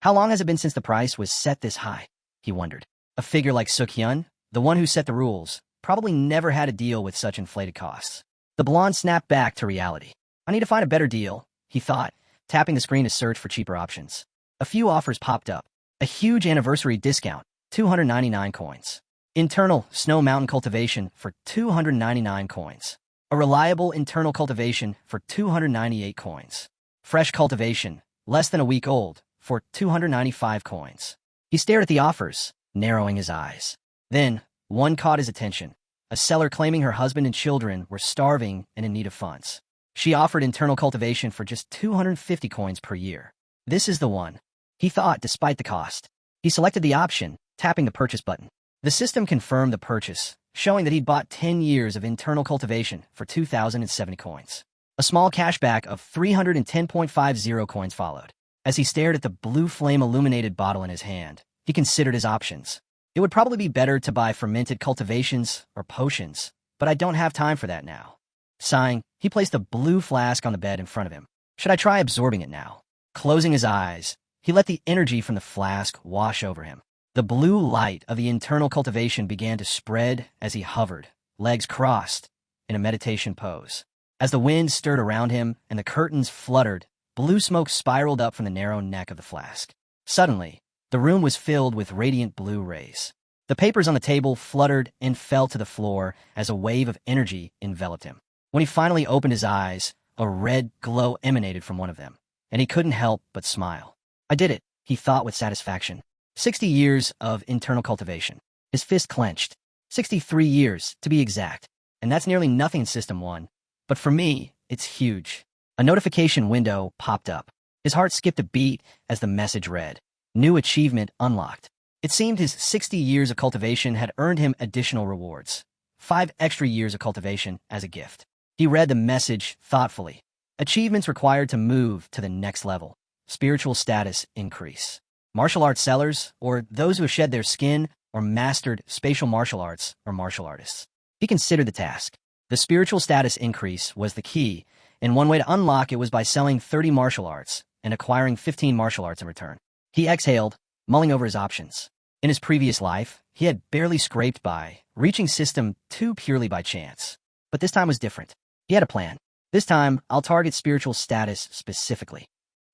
How long has it been since the price was set this high? He wondered. A figure like Suk-hyun, the one who set the rules, probably never had to deal with such inflated costs. The blonde snapped back to reality. I need to find a better deal, he thought, tapping the screen to search for cheaper options. A few offers popped up. A huge anniversary discount, 299 coins. Internal snow mountain cultivation for 299 coins. A reliable internal cultivation for 298 coins. Fresh cultivation, less than a week old, for 295 coins. He stared at the offers, narrowing his eyes. Then, one caught his attention. A seller claiming her husband and children were starving and in need of funds. She offered internal cultivation for just 250 coins per year. This is the one, he thought, despite the cost. He selected the option, tapping the purchase button. The system confirmed the purchase, showing that he'd bought 10 years of internal cultivation for 2,070 coins. A small cashback of 310.50 coins followed. As he stared at the blue flame-illuminated bottle in his hand, he considered his options. It would probably be better to buy fermented cultivations or potions, but I don't have time for that now. Sighing, he placed the blue flask on the bed in front of him. Should I try absorbing it now? Closing his eyes, he let the energy from the flask wash over him. The blue light of the internal cultivation began to spread as he hovered, legs crossed, in a meditation pose. As the wind stirred around him and the curtains fluttered, blue smoke spiraled up from the narrow neck of the flask. Suddenly, the room was filled with radiant blue rays. The papers on the table fluttered and fell to the floor as a wave of energy enveloped him. When he finally opened his eyes, a red glow emanated from one of them, and he couldn't help but smile. I did it, he thought with satisfaction. 60 years of internal cultivation. His fist clenched. 63 years, to be exact. And that's nearly nothing in System 1. But for me, it's huge. A notification window popped up. His heart skipped a beat as the message read. New achievement unlocked. It seemed his 60 years of cultivation had earned him additional rewards. 5 extra years of cultivation as a gift. He read the message thoughtfully. Achievements required to move to the next level. Spiritual status increase. Martial arts sellers, or those who have shed their skin or mastered spatial martial arts, are martial artists. He considered the task. The spiritual status increase was the key, and one way to unlock it was by selling 30 martial arts and acquiring 15 martial arts in return. He exhaled, mulling over his options. In his previous life, he had barely scraped by, reaching System 2 purely by chance. But this time was different. He had a plan. This time, I'll target spiritual status specifically.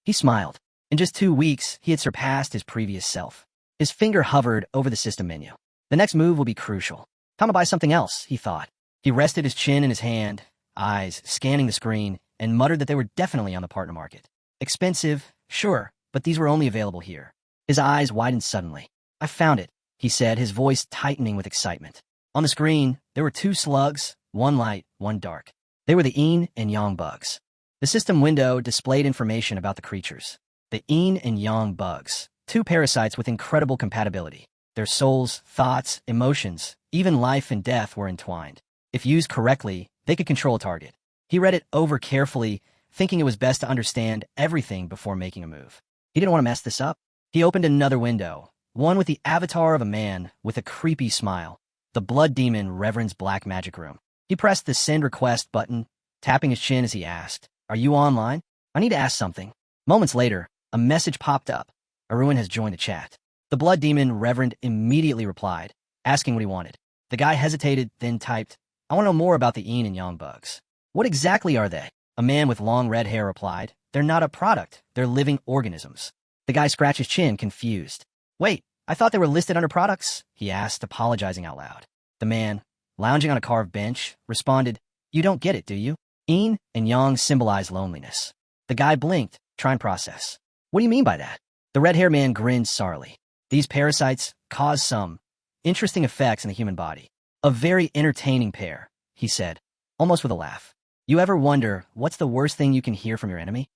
He smiled. In just 2 weeks, he had surpassed his previous self. His finger hovered over the system menu. The next move will be crucial. Time to buy something else, he thought. He rested his chin in his hand, eyes scanning the screen, and muttered that they were definitely on the partner market. Expensive, sure, but these were only available here. His eyes widened suddenly. I found it, he said, his voice tightening with excitement. On the screen, there were 2 slugs, one light, one dark. They were the yin and yang bugs. The system window displayed information about the creatures. The yin and yang bugs, 2 parasites with incredible compatibility. Their souls, thoughts, emotions, even life and death were entwined. If used correctly, they could control a target. He read it over carefully, thinking it was best to understand everything before making a move. He didn't want to mess this up. He opened another window, one with the avatar of a man with a creepy smile. The blood demon Reverend's black magic room. He pressed the send request button, tapping his chin as he asked, "Are you online? I need to ask something." Moments later, a message popped up. Arun has joined the chat. The blood demon reverend immediately replied, asking what he wanted. The guy hesitated, then typed, I want to know more about the yin and yang bugs. What exactly are they? A man with long red hair replied, they're not a product, they're living organisms. The guy scratched his chin, confused. Wait, I thought they were listed under products? He asked, apologizing out loud. The man, lounging on a carved bench, responded, you don't get it, do you? Yin and yang symbolize loneliness. The guy blinked, trying to process. What do you mean by that? The red-haired man grinned sourly. These parasites cause some interesting effects in the human body. A very entertaining pair, he said, almost with a laugh. You ever wonder what's the worst thing you can hear from your enemy?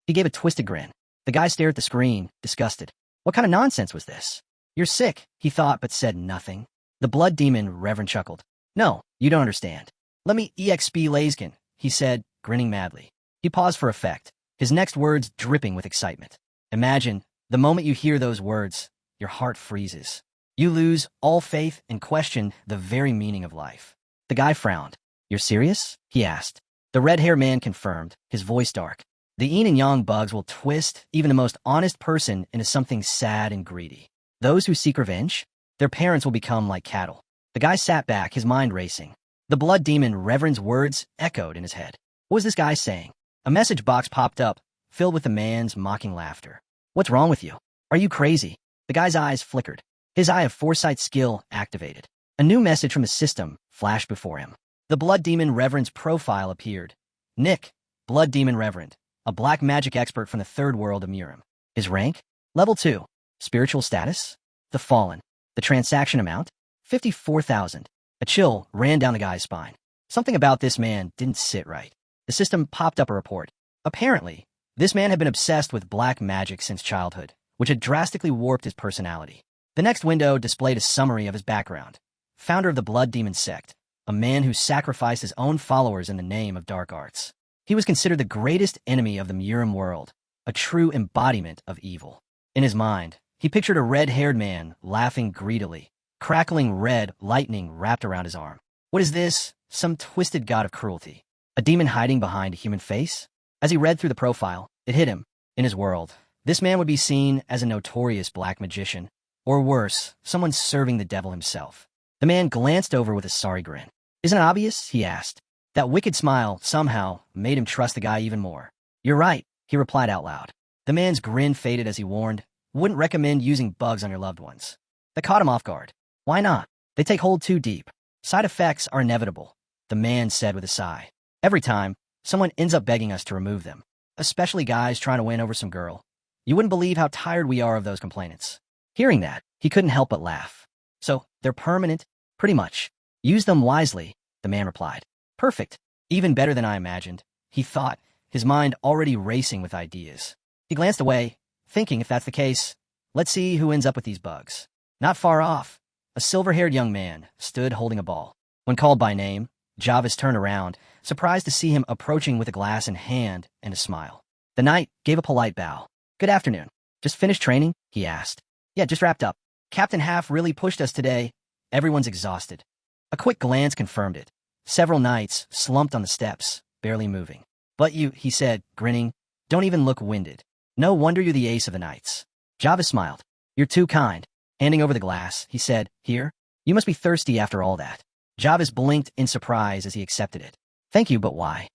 He gave a twisted grin. The guy stared at the screen, disgusted. What kind of nonsense was this? You're sick, he thought, but said nothing. The blood demon reverend chuckled. No, you don't understand. Let me exp Laskin, he said, grinning madly. He paused for effect, his next words dripping with excitement. Imagine, the moment you hear those words, your heart freezes. You lose all faith and question the very meaning of life. The guy frowned. You're serious? He asked. The red-haired man confirmed, his voice dark. The yin and yang bugs will twist even the most honest person into something sad and greedy. Those who seek revenge, their parents will become like cattle. The guy sat back, his mind racing. The blood demon reverend's words echoed in his head. What was this guy saying? A message box popped up, filled with the man's mocking laughter. What's wrong with you? Are you crazy? The guy's eyes flickered. His eye of foresight skill activated. A new message from the system flashed before him. The blood demon reverend's profile appeared. Nick, blood demon reverend, a black magic expert from the third world of Murim. His rank? Level 2. Spiritual status? The fallen. The transaction amount? 54,000. A chill ran down the guy's spine. Something about this man didn't sit right. The system popped up a report. Apparently, this man had been obsessed with black magic since childhood, which had drastically warped his personality. The next window displayed a summary of his background. Founder of the Blood Demon sect, a man who sacrificed his own followers in the name of dark arts. He was considered the greatest enemy of the Murim world, a true embodiment of evil. In his mind, he pictured a red-haired man laughing greedily, crackling red lightning wrapped around his arm. What is this? Some twisted god of cruelty. A demon hiding behind a human face? As he read through the profile, it hit him. In his world, this man would be seen as a notorious black magician, or worse, someone serving the devil himself. The man glanced over with a sorry grin. Isn't it obvious? He asked. That wicked smile somehow made him trust the guy even more. You're right, he replied out loud. The man's grin faded as he warned, wouldn't recommend using bugs on your loved ones. That caught him off guard. Why not? They take hold too deep. Side effects are inevitable, the man said with a sigh. Every time, someone ends up begging us to remove them, especially guys trying to win over some girl. You wouldn't believe how tired we are of those complainants. Hearing that, he couldn't help but laugh. So, they're permanent? Pretty much. Use them wisely, the man replied. Perfect. Even better than I imagined, he thought, his mind already racing with ideas. He glanced away, thinking if that's the case, let's see who ends up with these bugs. Not far off, a silver-haired young man stood holding a ball. When called by name, Jarvis turned around, surprised to see him approaching with a glass in hand and a smile. The knight gave a polite bow. Good afternoon. Just finished training? He asked. Yeah, just wrapped up. Captain Half really pushed us today. Everyone's exhausted. A quick glance confirmed it. Several knights slumped on the steps, barely moving. But you, he said, grinning, don't even look winded. No wonder you're the ace of the knights. Jarvis smiled. You're too kind. Handing over the glass, he said, here, you must be thirsty after all that. Jarvis blinked in surprise as he accepted it. Thank you, but why?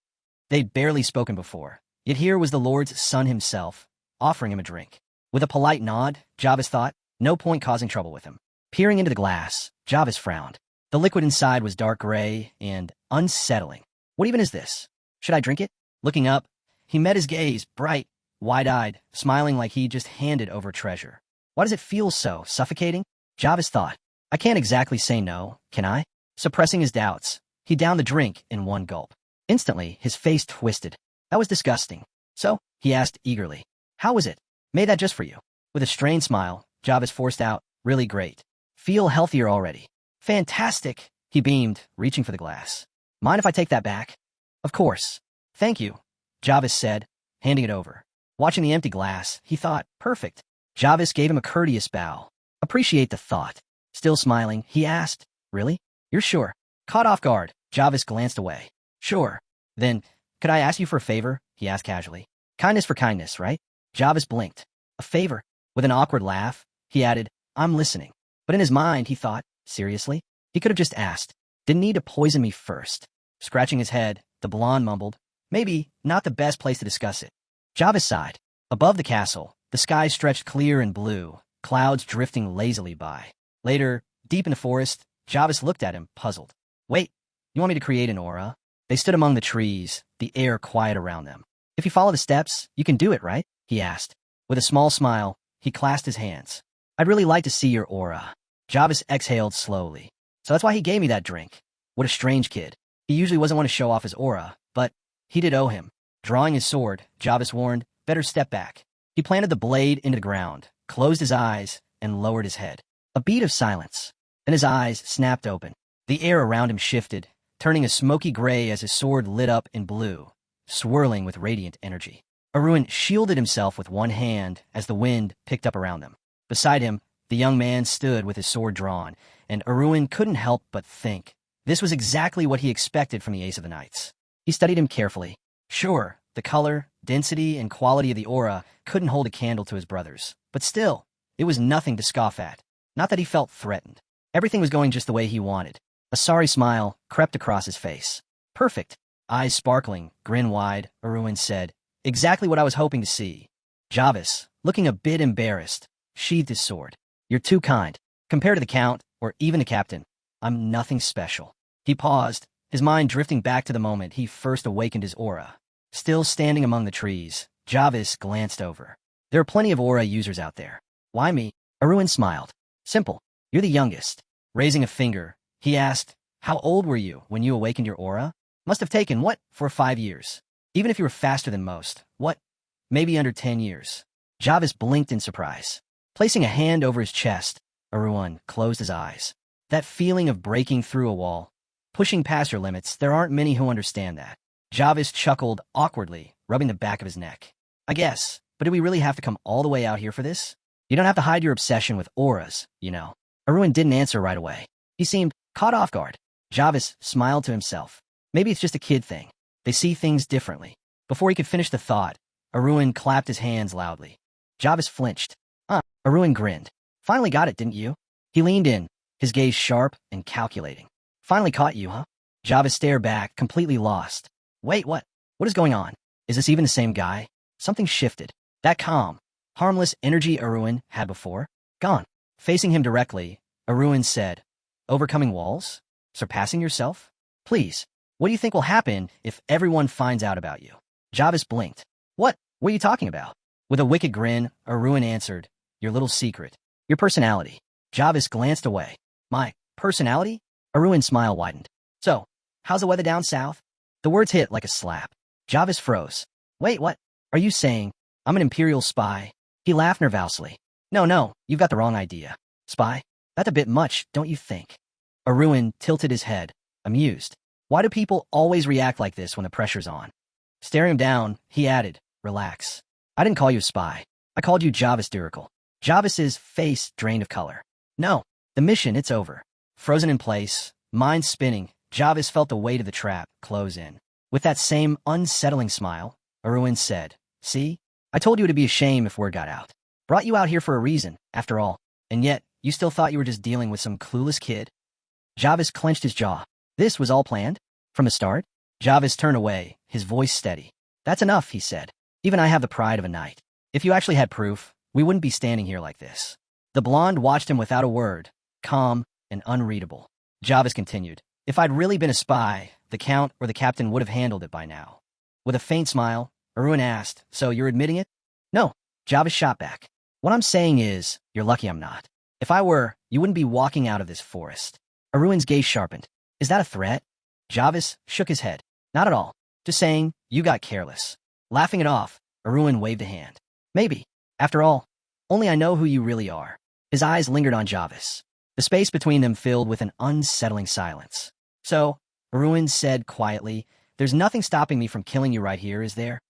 They'd barely spoken before, yet here was the Lord's son himself, offering him a drink. With a polite nod, Jarvis thought, no point causing trouble with him. Peering into the glass, Jarvis frowned. The liquid inside was dark gray and unsettling. What even is this? Should I drink it? Looking up, he met his gaze, bright, wide-eyed, smiling like he just handed over treasure. Why does it feel so suffocating? Jarvis thought. I can't exactly say no, can I? Suppressing his doubts, he downed the drink in one gulp. Instantly, his face twisted. That was disgusting. So, he asked eagerly, how was it? Made that just for you. With a strained smile, Jarvis forced out, really great. Feel healthier already. Fantastic, he beamed, reaching for the glass. Mind if I take that back? Of course. Thank you, Jarvis said, handing it over. Watching the empty glass, he thought, perfect. Jarvis gave him a courteous bow. Appreciate the thought. Still smiling, he asked, really? You're sure? Caught off guard, Jarvis glanced away. Sure. Then, could I ask you for a favor? He asked casually. Kindness for kindness, right? Jarvis blinked. A favor? With an awkward laugh, he added, I'm listening. But in his mind, he thought, seriously? He could have just asked. Didn't need to poison me first. Scratching his head, the blonde mumbled, maybe not the best place to discuss it. Jarvis sighed. Above the castle, the sky stretched clear and blue, clouds drifting lazily by. Later, deep in the forest, Jarvis looked at him, puzzled. Wait, you want me to create an aura? They stood among the trees, the air quiet around them. If you follow the steps, you can do it, right? He asked. With a small smile, he clasped his hands. I'd really like to see your aura. Jarvis exhaled slowly. So that's why he gave me that drink. What a strange kid. He usually wasn't one to show off his aura, but he did owe him. Drawing his sword, Jarvis warned, better step back. He planted the blade into the ground, closed his eyes, and lowered his head. A beat of silence. Then his eyes snapped open. The air around him shifted, turning a smoky gray as his sword lit up in blue, swirling with radiant energy. Arun shielded himself with one hand as the wind picked up around them. Beside him, the young man stood with his sword drawn, and Arun couldn't help but think. This was exactly what he expected from the Ace of the Knights. He studied him carefully. Sure, the color, density, and quality of the aura couldn't hold a candle to his brother's, but still, it was nothing to scoff at. Not that he felt threatened. Everything was going just the way he wanted. A sorry smile crept across his face. Perfect. Eyes sparkling, grin wide, Arun said. Exactly what I was hoping to see. Jarvis, looking a bit embarrassed, sheathed his sword. You're too kind. Compared to the Count, or even the Captain, I'm nothing special. He paused, his mind drifting back to the moment he first awakened his aura. Still standing among the trees, Jarvis glanced over. There are plenty of aura users out there. Why me? Arun smiled. Simple. You're the youngest. Raising a finger, he asked, how old were you when you awakened your aura? Must have taken, 5 years. Even if you were faster than most, maybe under 10 years. Jarvis blinked in surprise. Placing a hand over his chest, Arun closed his eyes. That feeling of breaking through a wall, pushing past your limits, there aren't many who understand that. Jarvis chuckled awkwardly, rubbing the back of his neck. I guess, but do we really have to come all the way out here for this? You don't have to hide your obsession with auras, you know. Arun didn't answer right away. He seemed caught off guard. Jarvis smiled to himself. Maybe it's just a kid thing. They see things differently. Before he could finish the thought, Arun clapped his hands loudly. Jarvis flinched. Arun grinned. Finally got it, didn't you? He leaned in, his gaze sharp and calculating. Finally caught you, huh? Jarvis stared back, completely lost. Wait, what? What is going on? Is this even the same guy? Something shifted. That calm, harmless energy Arun had before? Gone. Facing him directly, Arun said, overcoming walls? Surpassing yourself? Please, what do you think will happen if everyone finds out about you? Jarvis blinked. What are you talking about? With a wicked grin, Arun answered, your little secret. Your personality. Jarvis glanced away. My personality? Arun's smile widened. So, how's the weather down south? The words hit like a slap. Jarvis froze. Wait, what? Are you saying I'm an Imperial spy? He laughed nervously. No, you've got the wrong idea. Spy? That's a bit much, don't you think? Arun tilted his head, amused. Why do people always react like this when the pressure's on? Staring him down, he added, relax. I didn't call you a spy. I called you Jarvis Durical. Jarvis's face drained of color. No, the mission, it's over. Frozen in place, mind spinning, Jarvis felt the weight of the trap close in. With that same unsettling smile, Arun said, see, I told you to be ashamed if word got out. Brought you out here for a reason, after all, and yet you still thought you were just dealing with some clueless kid? Jarvis clenched his jaw. This was all planned? From the start? Jarvis turned away, his voice steady. That's enough, he said. Even I have the pride of a knight. If you actually had proof, we wouldn't be standing here like this. The blonde watched him without a word, calm and unreadable. Jarvis continued. If I'd really been a spy, the Count or the Captain would have handled it by now. With a faint smile, Arun asked, so you're admitting it? No, Jarvis shot back. What I'm saying is, you're lucky I'm not. If I were, you wouldn't be walking out of this forest. Arun's gaze sharpened. Is that a threat? Jarvis shook his head. Not at all. Just saying, you got careless. Laughing it off, Arun waved a hand. Maybe. After all, only I know who you really are. His eyes lingered on Jarvis. The space between them filled with an unsettling silence. So, Arun said quietly, there's nothing stopping me from killing you right here, is there?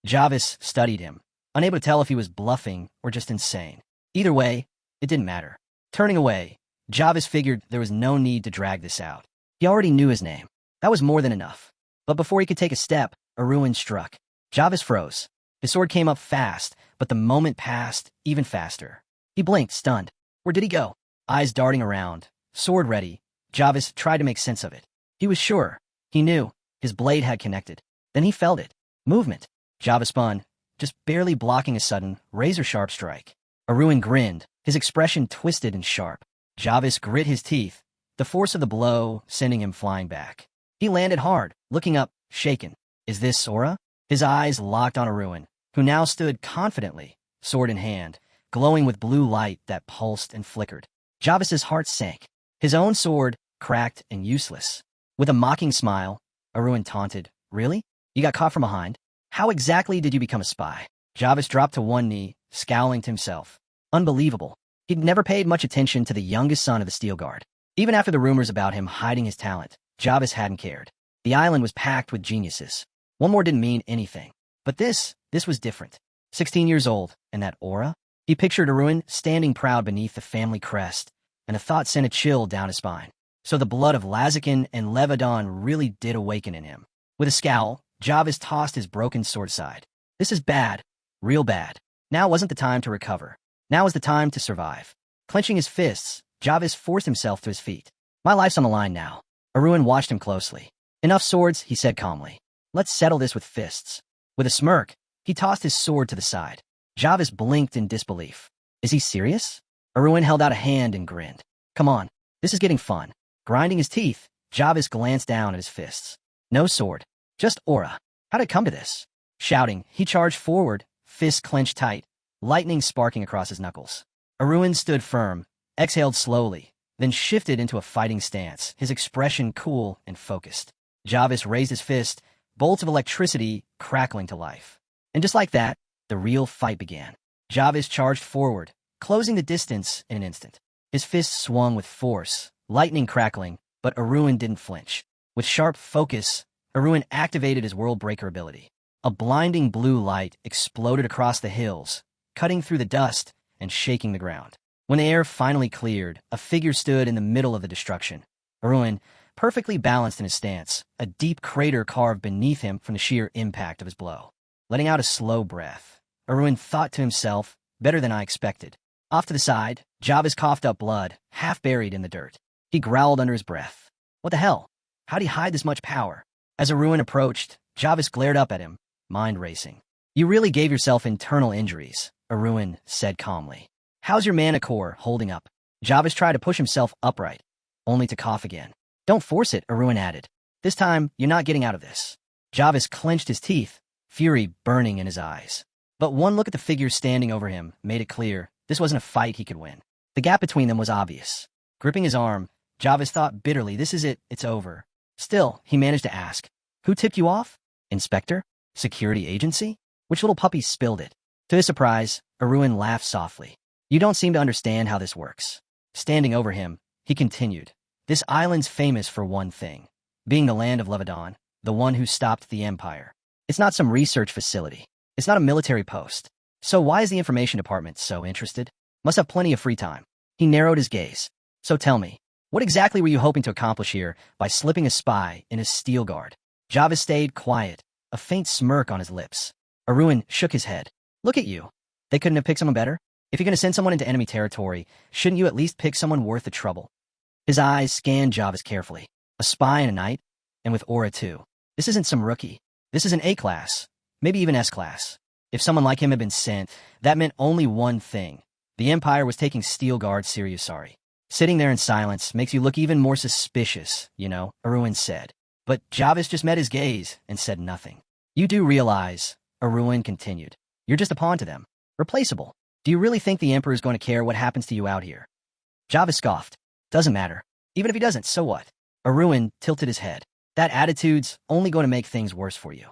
Jarvis studied him, unable to tell if he was bluffing or just insane. Either way, it didn't matter. Turning away, Jarvis figured there was no need to drag this out. He already knew his name. That was more than enough. But before he could take a step, Arun struck. Jarvis froze. His sword came up fast, but the moment passed even faster. He blinked, stunned. Where did he go? Eyes darting around, sword ready, Jarvis tried to make sense of it. He was sure. He knew. His blade had connected. Then he felt it. Movement. Jarvis spun, just barely blocking a sudden, razor-sharp strike. Arun grinned, his expression twisted and sharp. Jarvis grit his teeth, the force of the blow sending him flying back. He landed hard, looking up, shaken. Is this Sora? His eyes locked on Arun, who now stood confidently, sword in hand, glowing with blue light that pulsed and flickered. Jarvis's heart sank. His own sword, cracked and useless. With a mocking smile, Arun taunted, Really? You got caught from behind? How exactly did you become a spy? Jarvis dropped to one knee, scowling to himself. Unbelievable. He'd never paid much attention to the youngest son of the Steel Guard. Even after the rumors about him hiding his talent, Jarvis hadn't cared. The island was packed with geniuses. One more didn't mean anything. But this was different. 16 years old, and that aura? He pictured Arun standing proud beneath the family crest, and a thought sent a chill down his spine. So the blood of Lazakin and Levadon really did awaken in him. With a scowl, Jarvis tossed his broken sword aside. This is bad. Real bad. Now wasn't the time to recover. Now was the time to survive. Clenching his fists, Jarvis forced himself to his feet. My life's on the line now. Arun watched him closely. Enough swords, he said calmly. Let's settle this with fists. With a smirk, he tossed his sword to the side. Jarvis blinked in disbelief. Is he serious? Arun held out a hand and grinned. Come on, this is getting fun. Grinding his teeth, Jarvis glanced down at his fists. No sword, just aura. How'd it come to this? Shouting, he charged forward, fists clenched tight, lightning sparking across his knuckles. Arun stood firm, exhaled slowly, then shifted into a fighting stance, his expression cool and focused. Jarvis raised his fist, bolts of electricity crackling to life. And just like that, the real fight began. Jarvis charged forward, closing the distance in an instant. His fist swung with force, lightning crackling, but Arun didn't flinch. With sharp focus, Arun activated his World Breaker ability. A blinding blue light exploded across the hills, cutting through the dust and shaking the ground. When the air finally cleared, a figure stood in the middle of the destruction. Arun, perfectly balanced in his stance, a deep crater carved beneath him from the sheer impact of his blow. Letting out a slow breath, Arun thought to himself, better than I expected. Off to the side, Jarvis coughed up blood, half buried in the dirt. He growled under his breath. What the hell? How'd he hide this much power? As Arun approached, Jarvis glared up at him, mind racing. You really gave yourself internal injuries, Arun said calmly. How's your mana core holding up? Jarvis tried to push himself upright, only to cough again. Don't force it, Arun added. This time, you're not getting out of this. Jarvis clenched his teeth, fury burning in his eyes. But one look at the figure standing over him made it clear this wasn't a fight he could win. The gap between them was obvious. Gripping his arm, Jarvis thought bitterly, this is it, it's over. Still, he managed to ask, who tipped you off? Inspector? Security agency? Which little puppy spilled it? To his surprise, Arun laughed softly. You don't seem to understand how this works. Standing over him, he continued. This island's famous for one thing, being the land of Levadon, the one who stopped the Empire. It's not some research facility. It's not a military post. So why is the information department so interested? Must have plenty of free time. He narrowed his gaze. So tell me, what exactly were you hoping to accomplish here by slipping a spy in his steel guard? Jarvis stayed quiet, a faint smirk on his lips. Arun shook his head. Look at you. They couldn't have picked someone better? If you're going to send someone into enemy territory, shouldn't you at least pick someone worth the trouble? His eyes scanned Jarvis carefully. A spy and a knight? And with aura too. This isn't some rookie. This is an A-class, maybe even S-class. If someone like him had been sent, that meant only one thing. The Empire was taking Steel Guard serious. Sorry. Sitting there in silence makes you look even more suspicious, you know, Arun said. But Jarvis just met his gaze and said nothing. You do realize, Arun continued, you're just a pawn to them. Replaceable. Do you really think the Emperor is going to care what happens to you out here? Jarvis scoffed. Doesn't matter. Even if he doesn't, so what? Arun tilted his head. That attitude's only going to make things worse for you.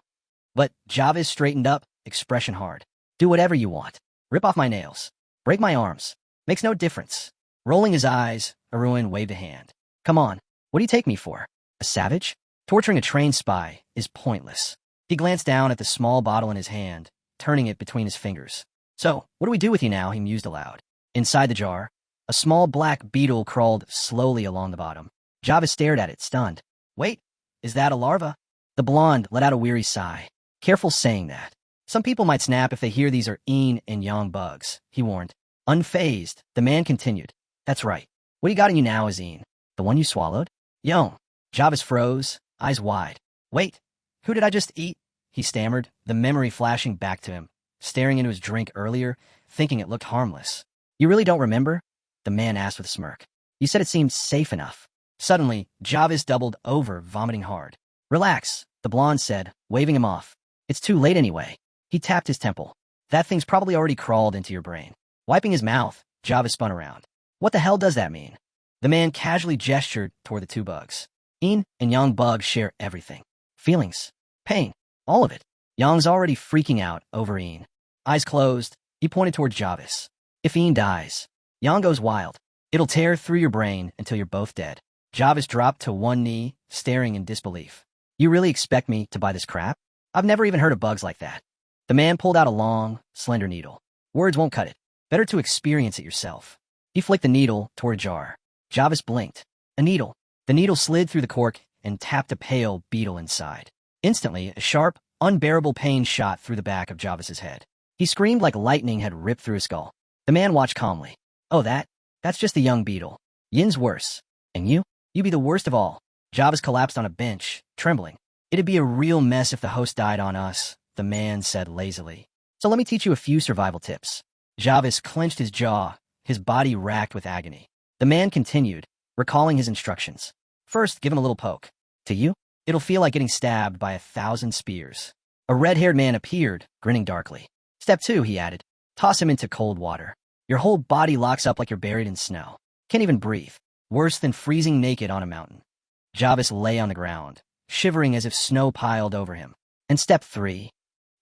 But Jarvis straightened up, expression hard. Do whatever you want. Rip off my nails. Break my arms. Makes no difference. Rolling his eyes, Arun waved a hand. Come on, what do you take me for? A savage? Torturing a trained spy is pointless. He glanced down at the small bottle in his hand, turning it between his fingers. So, what do we do with you now? He mused aloud. Inside the jar, a small black beetle crawled slowly along the bottom. Jarvis stared at it, stunned. Wait, is that a larva? The blonde let out a weary sigh. Careful saying that. Some people might snap if they hear these are yin and yang bugs, he warned. Unfazed, the man continued. That's right. What you got in you now, Azine? The one you swallowed? Yo. Jarvis froze, eyes wide. Wait, who did I just eat? He stammered, the memory flashing back to him, staring into his drink earlier, thinking it looked harmless. You really don't remember? The man asked with a smirk. You said it seemed safe enough. Suddenly, Jarvis doubled over, vomiting hard. Relax, the blonde said, waving him off. It's too late anyway. He tapped his temple. That thing's probably already crawled into your brain. Wiping his mouth, Jarvis spun around. What the hell does that mean? The man casually gestured toward the two bugs. Yin and Yang Bug share everything. Feelings. Pain. All of it. Yang's already freaking out over Yin. Eyes closed, he pointed toward Jarvis. If Yin dies, Yang goes wild. It'll tear through your brain until you're both dead. Jarvis dropped to one knee, staring in disbelief. You really expect me to buy this crap? I've never even heard of bugs like that. The man pulled out a long, slender needle. Words won't cut it. Better to experience it yourself. He flicked the needle toward a jar. Jarvis blinked. A needle. The needle slid through the cork and tapped a pale beetle inside. Instantly, a sharp, unbearable pain shot through the back of Jarvis's head. He screamed like lightning had ripped through his skull. The man watched calmly. Oh, that's just the young beetle. Yin's worse. And you? You be the worst of all. Jarvis collapsed on a bench, trembling. It'd be a real mess if the host died on us, the man said lazily. So let me teach you a few survival tips. Jarvis clenched his jaw, his body racked with agony. The man continued, recalling his instructions. First, give him a little poke. To you, it'll feel like getting stabbed by 1,000 spears. A red-haired man appeared, grinning darkly. Step 2, he added. Toss him into cold water. Your whole body locks up like you're buried in snow. Can't even breathe. Worse than freezing naked on a mountain. Jarvis lay on the ground, shivering as if snow piled over him. And step 3.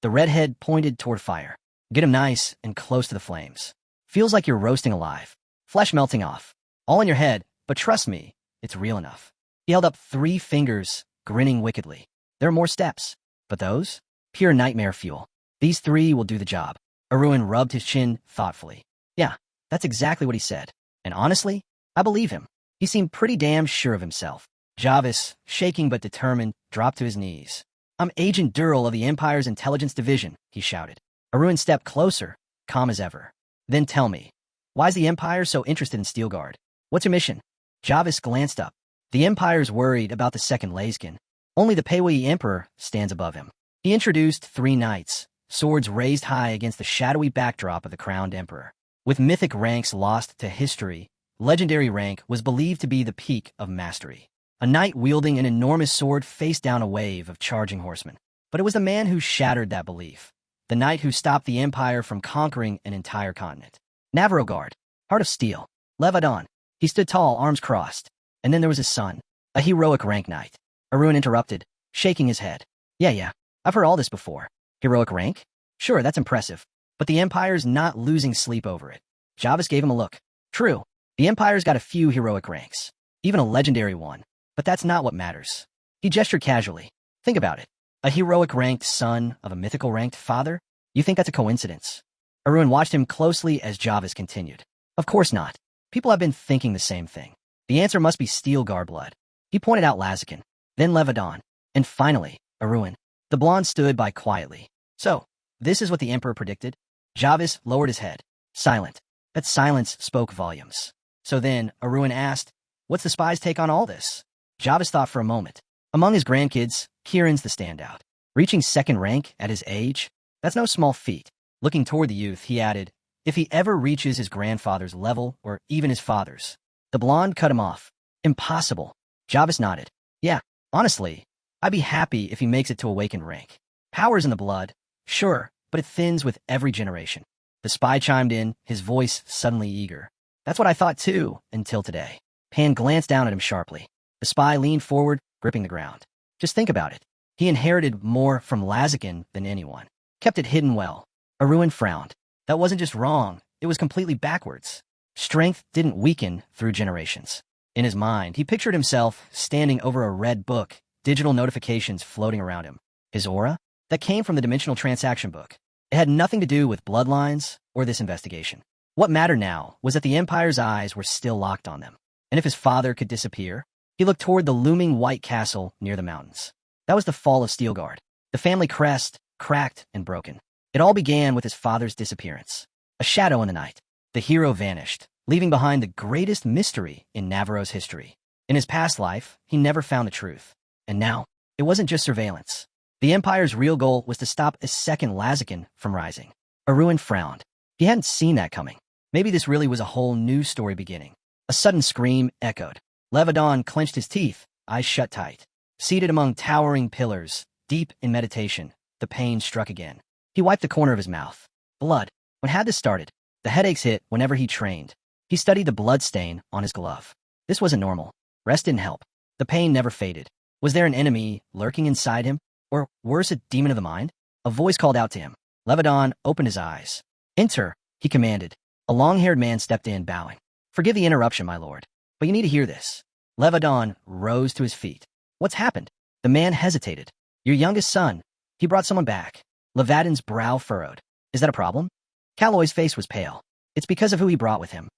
The redhead pointed toward fire. Get him nice and close to the flames. Feels like you're roasting alive. Flesh melting off. All in your head, but trust me, it's real enough. He held up 3 fingers, grinning wickedly. There are more steps, but those? Pure nightmare fuel. These 3 will do the job. Arun rubbed his chin thoughtfully. Yeah, that's exactly what he said. And honestly, I believe him. He seemed pretty damn sure of himself. Jarvis, shaking but determined, dropped to his knees. I'm Agent Duel of the Empire's Intelligence Division, he shouted. Arun stepped closer, calm as ever. Then tell me, why is the Empire so interested in Steelguard? What's your mission? Jarvis glanced up. The Empire's worried about the second Layskin. Only the Peiwei Emperor stands above him. He introduced 3 knights, swords raised high against the shadowy backdrop of the crowned emperor. With mythic ranks lost to history, legendary rank was believed to be the peak of mastery. A knight wielding an enormous sword faced down a wave of charging horsemen. But it was the man who shattered that belief. The knight who stopped the Empire from conquering an entire continent. Navarro Guard, Heart of Steel, Levadon. He stood tall, arms crossed. And then there was his son, a heroic rank knight. Arun interrupted, shaking his head. Yeah, I've heard all this before. Heroic rank? Sure, that's impressive. But the Empire's not losing sleep over it. Jarvis gave him a look. True, the Empire's got a few heroic ranks, even a legendary one. But that's not what matters. He gestured casually. Think about it. A heroic ranked son of a mythical ranked father? You think that's a coincidence? Arun watched him closely as Jarvis continued. Of course not. People have been thinking the same thing. The answer must be Steelguard blood. He pointed out Lazakin, then Levadon, and finally, Arun. The blonde stood by quietly. So, this is what the Emperor predicted? Jarvis lowered his head. Silent. That silence spoke volumes. So then, Arun asked, what's the spy's take on all this? Jarvis thought for a moment. Among his grandkids, Kieran's the standout. Reaching second rank at his age? That's no small feat. Looking toward the youth, he added, if he ever reaches his grandfather's level, or even his father's. The blonde cut him off. Impossible. Jarvis nodded. Yeah, honestly, I'd be happy if he makes it to awakened rank. Power's in the blood, sure, but it thins with every generation. The spy chimed in, his voice suddenly eager. That's what I thought too, until today. Pan glanced down at him sharply. The spy leaned forward, gripping the ground. Just think about it. He inherited more from Lazakin than anyone. Kept it hidden well. Arun frowned. That wasn't just wrong, it was completely backwards. Strength didn't weaken through generations. In his mind, he pictured himself standing over a red book, digital notifications floating around him. His aura? That came from the dimensional transaction book. It had nothing to do with bloodlines or this investigation. What mattered now was that the Empire's eyes were still locked on them. And if his father could disappear, he looked toward the looming white castle near the mountains. That was the fall of Steelguard. The family crest, cracked and broken. It all began with his father's disappearance. A shadow in the night. The hero vanished, leaving behind the greatest mystery in Navarro's history. In his past life, he never found the truth. And now, it wasn't just surveillance. The Empire's real goal was to stop a second Laziken from rising. Aruin frowned. He hadn't seen that coming. Maybe this really was a whole new story beginning. A sudden scream echoed. Levadon clenched his teeth, eyes shut tight. Seated among towering pillars, deep in meditation, the pain struck again. He wiped the corner of his mouth. Blood. When had this started? The headaches hit whenever he trained. He studied the blood stain on his glove. This wasn't normal. Rest didn't help. The pain never faded. Was there an enemy lurking inside him? Or worse, a demon of the mind? A voice called out to him. Levadon opened his eyes. Enter, he commanded. A long-haired man stepped in, bowing. Forgive the interruption, my lord, but you need to hear this. Levadon rose to his feet. What's happened? The man hesitated. Your youngest son. He brought someone back. Levadon's brow furrowed. Is that a problem? Calloy's face was pale. It's because of who he brought with him.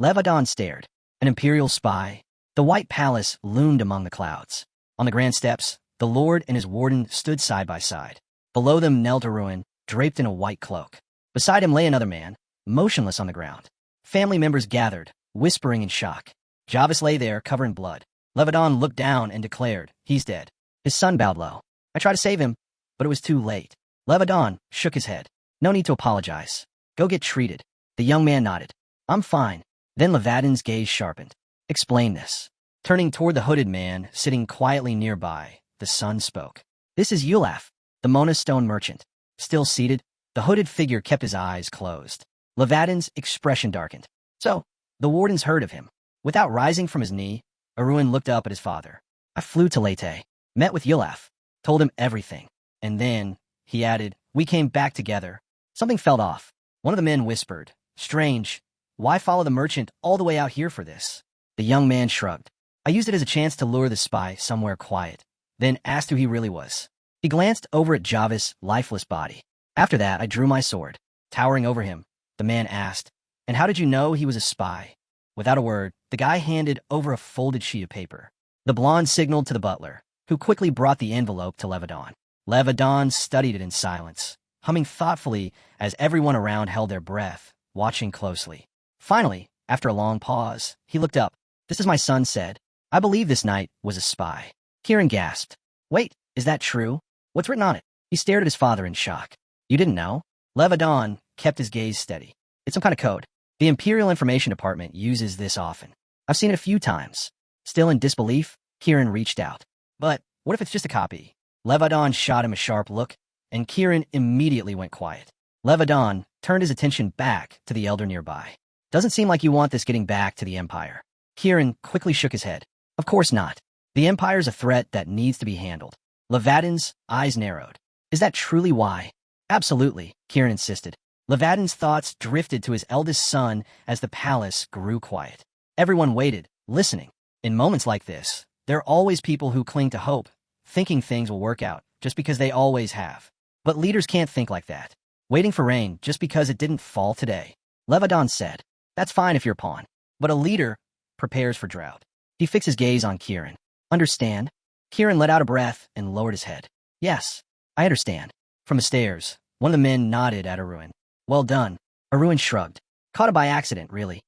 Levadon stared. An imperial spy. The White Palace loomed among the clouds. On the grand steps, the lord and his warden stood side by side. Below them knelt Aruin, draped in a white cloak. Beside him lay another man, motionless on the ground. Family members gathered, whispering in shock. Javis lay there, covered in blood. Levadon looked down and declared, he's dead. His son bowed low. I tried to save him, but it was too late. Levadon shook his head. No need to apologize. Go get treated. The young man nodded. I'm fine. Then Levadon's gaze sharpened. Explain this. Turning toward the hooded man, sitting quietly nearby, the son spoke. This is Ulaf, the Mona stone merchant. Still seated, the hooded figure kept his eyes closed. Levadon's expression darkened. So, the wardens heard of him. Without rising from his knee, Aruin looked up at his father. I flew to Leyte, met with Ulaf, told him everything. And then, he added, we came back together. Something fell off. One of the men whispered, strange. Why follow the merchant all the way out here for this? The young man shrugged. I used it as a chance to lure the spy somewhere quiet, then asked who he really was. He glanced over at Javis' lifeless body. After that, I drew my sword. Towering over him, the man asked, and how did you know he was a spy? Without a word, the guy handed over a folded sheet of paper. The blonde signaled to the butler, who quickly brought the envelope to Levadon. Levadon studied it in silence, humming thoughtfully as everyone around held their breath, watching closely. Finally, after a long pause, he looked up. This is my son said. I believe this knight was a spy. Kieran gasped. Wait, is that true? What's written on it? He stared at his father in shock. You didn't know? Levadon kept his gaze steady. It's some kind of code. The Imperial Information Department uses this often. I've seen it a few times. Still in disbelief, Kieran reached out. But what if it's just a copy? Levadon shot him a sharp look, and Kieran immediately went quiet. Levadon turned his attention back to the elder nearby. Doesn't seem like you want this getting back to the Empire. Kieran quickly shook his head. Of course not. The Empire's a threat that needs to be handled. Levadon's eyes narrowed. Is that truly why? Absolutely, Kieran insisted. Levadon's thoughts drifted to his eldest son as the palace grew quiet. Everyone waited, listening. In moments like this, there are always people who cling to hope, thinking things will work out, just because they always have. But leaders can't think like that. Waiting for rain just because it didn't fall today. Levadon said, that's fine if you're a pawn. But a leader prepares for drought. He fixed his gaze on Kieran. Understand? Kieran let out a breath and lowered his head. Yes, I understand. From the stairs, one of the men nodded at Aruin. Well done. Aruin shrugged. Caught it by accident, really.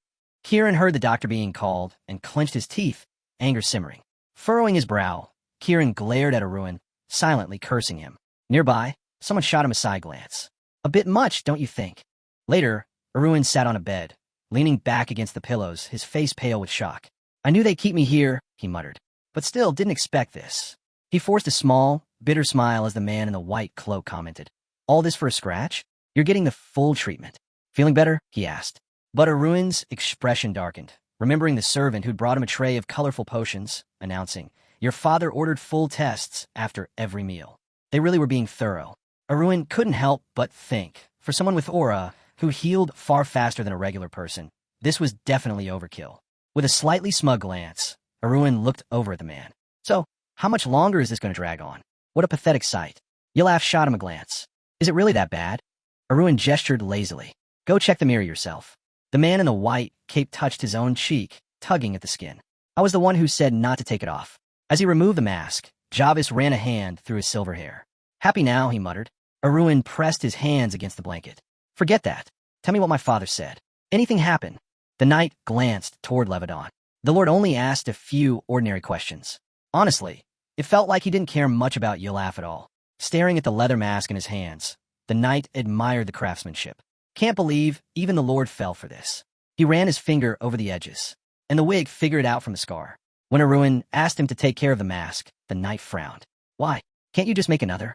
Kieran heard the doctor being called and clenched his teeth, anger simmering. Furrowing his brow, Kieran glared at Aruin, silently cursing him. Nearby, someone shot him a side glance. A bit much, don't you think? Later, Aruin sat on a bed, leaning back against the pillows, his face pale with shock. I knew they'd keep me here, he muttered, but still didn't expect this. He forced a small, bitter smile as the man in the white cloak commented. All this for a scratch? You're getting the full treatment. Feeling better? He asked. But Aruin's expression darkened, remembering the servant who'd brought him a tray of colorful potions, announcing, your father ordered full tests after every meal. They really were being thorough. Aruin couldn't help but think, for someone with aura, who healed far faster than a regular person, this was definitely overkill. With a slightly smug glance, Aruin looked over at the man. So, how much longer is this going to drag on? What a pathetic sight. Yilaf shot him a glance. Is it really that bad? Aruin gestured lazily. Go check the mirror yourself. The man in the white cape touched his own cheek, tugging at the skin. I was the one who said not to take it off. As he removed the mask, Javis ran a hand through his silver hair. Happy now, he muttered. Aruin pressed his hands against the blanket. Forget that. Tell me what my father said. Anything happen? The knight glanced toward Levadon. The lord only asked a few ordinary questions. Honestly, it felt like he didn't care much about Yulaf at all. Staring at the leather mask in his hands, the knight admired the craftsmanship. Can't believe even the lord fell for this. He ran his finger over the edges, and the wig figured out from the scar. When Arun asked him to take care of the mask, the knight frowned. Why? Can't you just make another?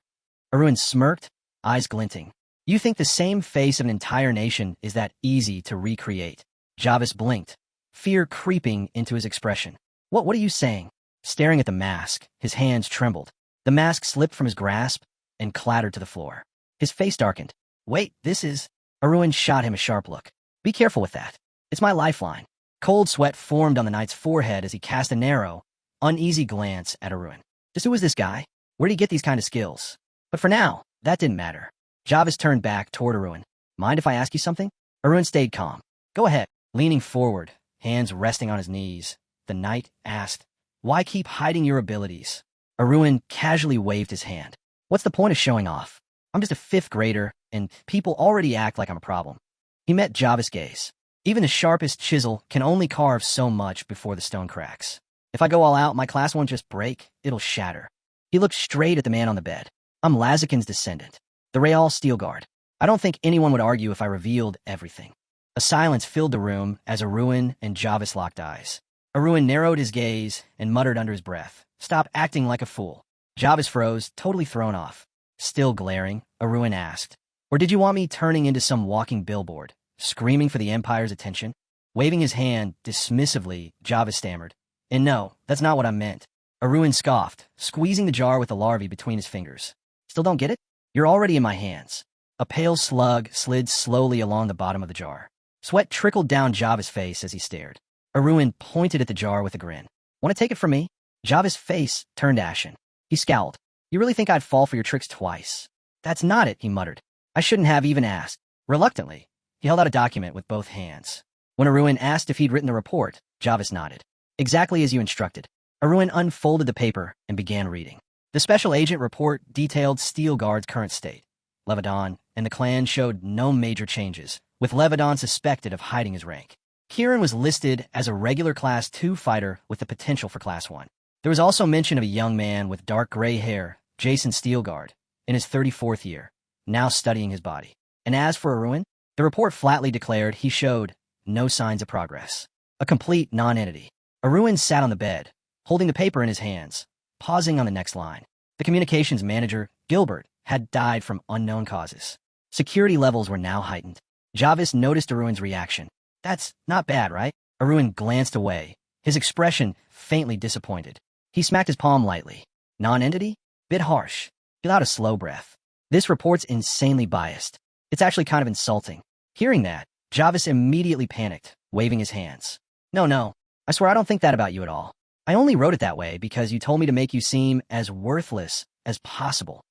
Arun smirked, eyes glinting. You think the same face of an entire nation is that easy to recreate? Javis blinked, fear creeping into his expression. What are you saying? Staring at the mask, his hands trembled. The mask slipped from his grasp and clattered to the floor. His face darkened. Wait, this is... Arun shot him a sharp look. Be careful with that. It's my lifeline. Cold sweat formed on the knight's forehead as he cast a narrow, uneasy glance at Arun. Just who is this guy? Where'd he get these kind of skills? But for now, that didn't matter. Javis turned back toward Arun. Mind if I ask you something? Arun stayed calm. Go ahead. Leaning forward, hands resting on his knees, the knight asked, Why keep hiding your abilities? Arun casually waved his hand. What's the point of showing off? I'm just a 5th grader, and people already act like I'm a problem. He met Javis' gaze. Even the sharpest chisel can only carve so much before the stone cracks. If I go all out, my class won't just break, it'll shatter. He looked straight at the man on the bed. I'm Lazakin's descendant, the Real Steel Guard. I don't think anyone would argue if I revealed everything. A silence filled the room as Arun and Javis locked eyes. Arun narrowed his gaze and muttered under his breath, Stop acting like a fool. Javis froze, totally thrown off. Still glaring, Arun asked, Or did you want me turning into some walking billboard, screaming for the Empire's attention? Waving his hand dismissively, Javis stammered, And no, that's not what I meant. Arun scoffed, squeezing the jar with the larvae between his fingers. Still don't get it? You're already in my hands. A pale slug slid slowly along the bottom of the jar. Sweat trickled down Javis' face as he stared. Arun pointed at the jar with a grin. Want to take it from me? Javis' face turned ashen. He scowled. You really think I'd fall for your tricks twice? That's not it, he muttered. I shouldn't have even asked. Reluctantly, he held out a document with both hands. When Arun asked if he'd written the report, Javis nodded. Exactly as you instructed. Arun unfolded the paper and began reading. The special agent report detailed Steel Guard's current state. Levadon and the clan showed no major changes, with Levadon suspected of hiding his rank. Kieran was listed as a regular Class 2 fighter with the potential for Class 1. There was also mention of a young man with dark gray hair, Jason Steelguard, in his 34th year, now studying his body. And as for Arun, the report flatly declared he showed no signs of progress. A complete non-entity. Arun sat on the bed, holding the paper in his hands, pausing on the next line. The communications manager, Gilbert, had died from unknown causes. Security levels were now heightened. Javis noticed Arun's reaction. That's not bad, right? Arun glanced away, his expression faintly disappointed. He smacked his palm lightly. Non-entity? Bit harsh. He allowed a slow breath. This report's insanely biased. It's actually kind of insulting. Hearing that, Javis immediately panicked, waving his hands. No, I swear I don't think that about you at all. I only wrote it that way because you told me to make you seem as worthless as possible.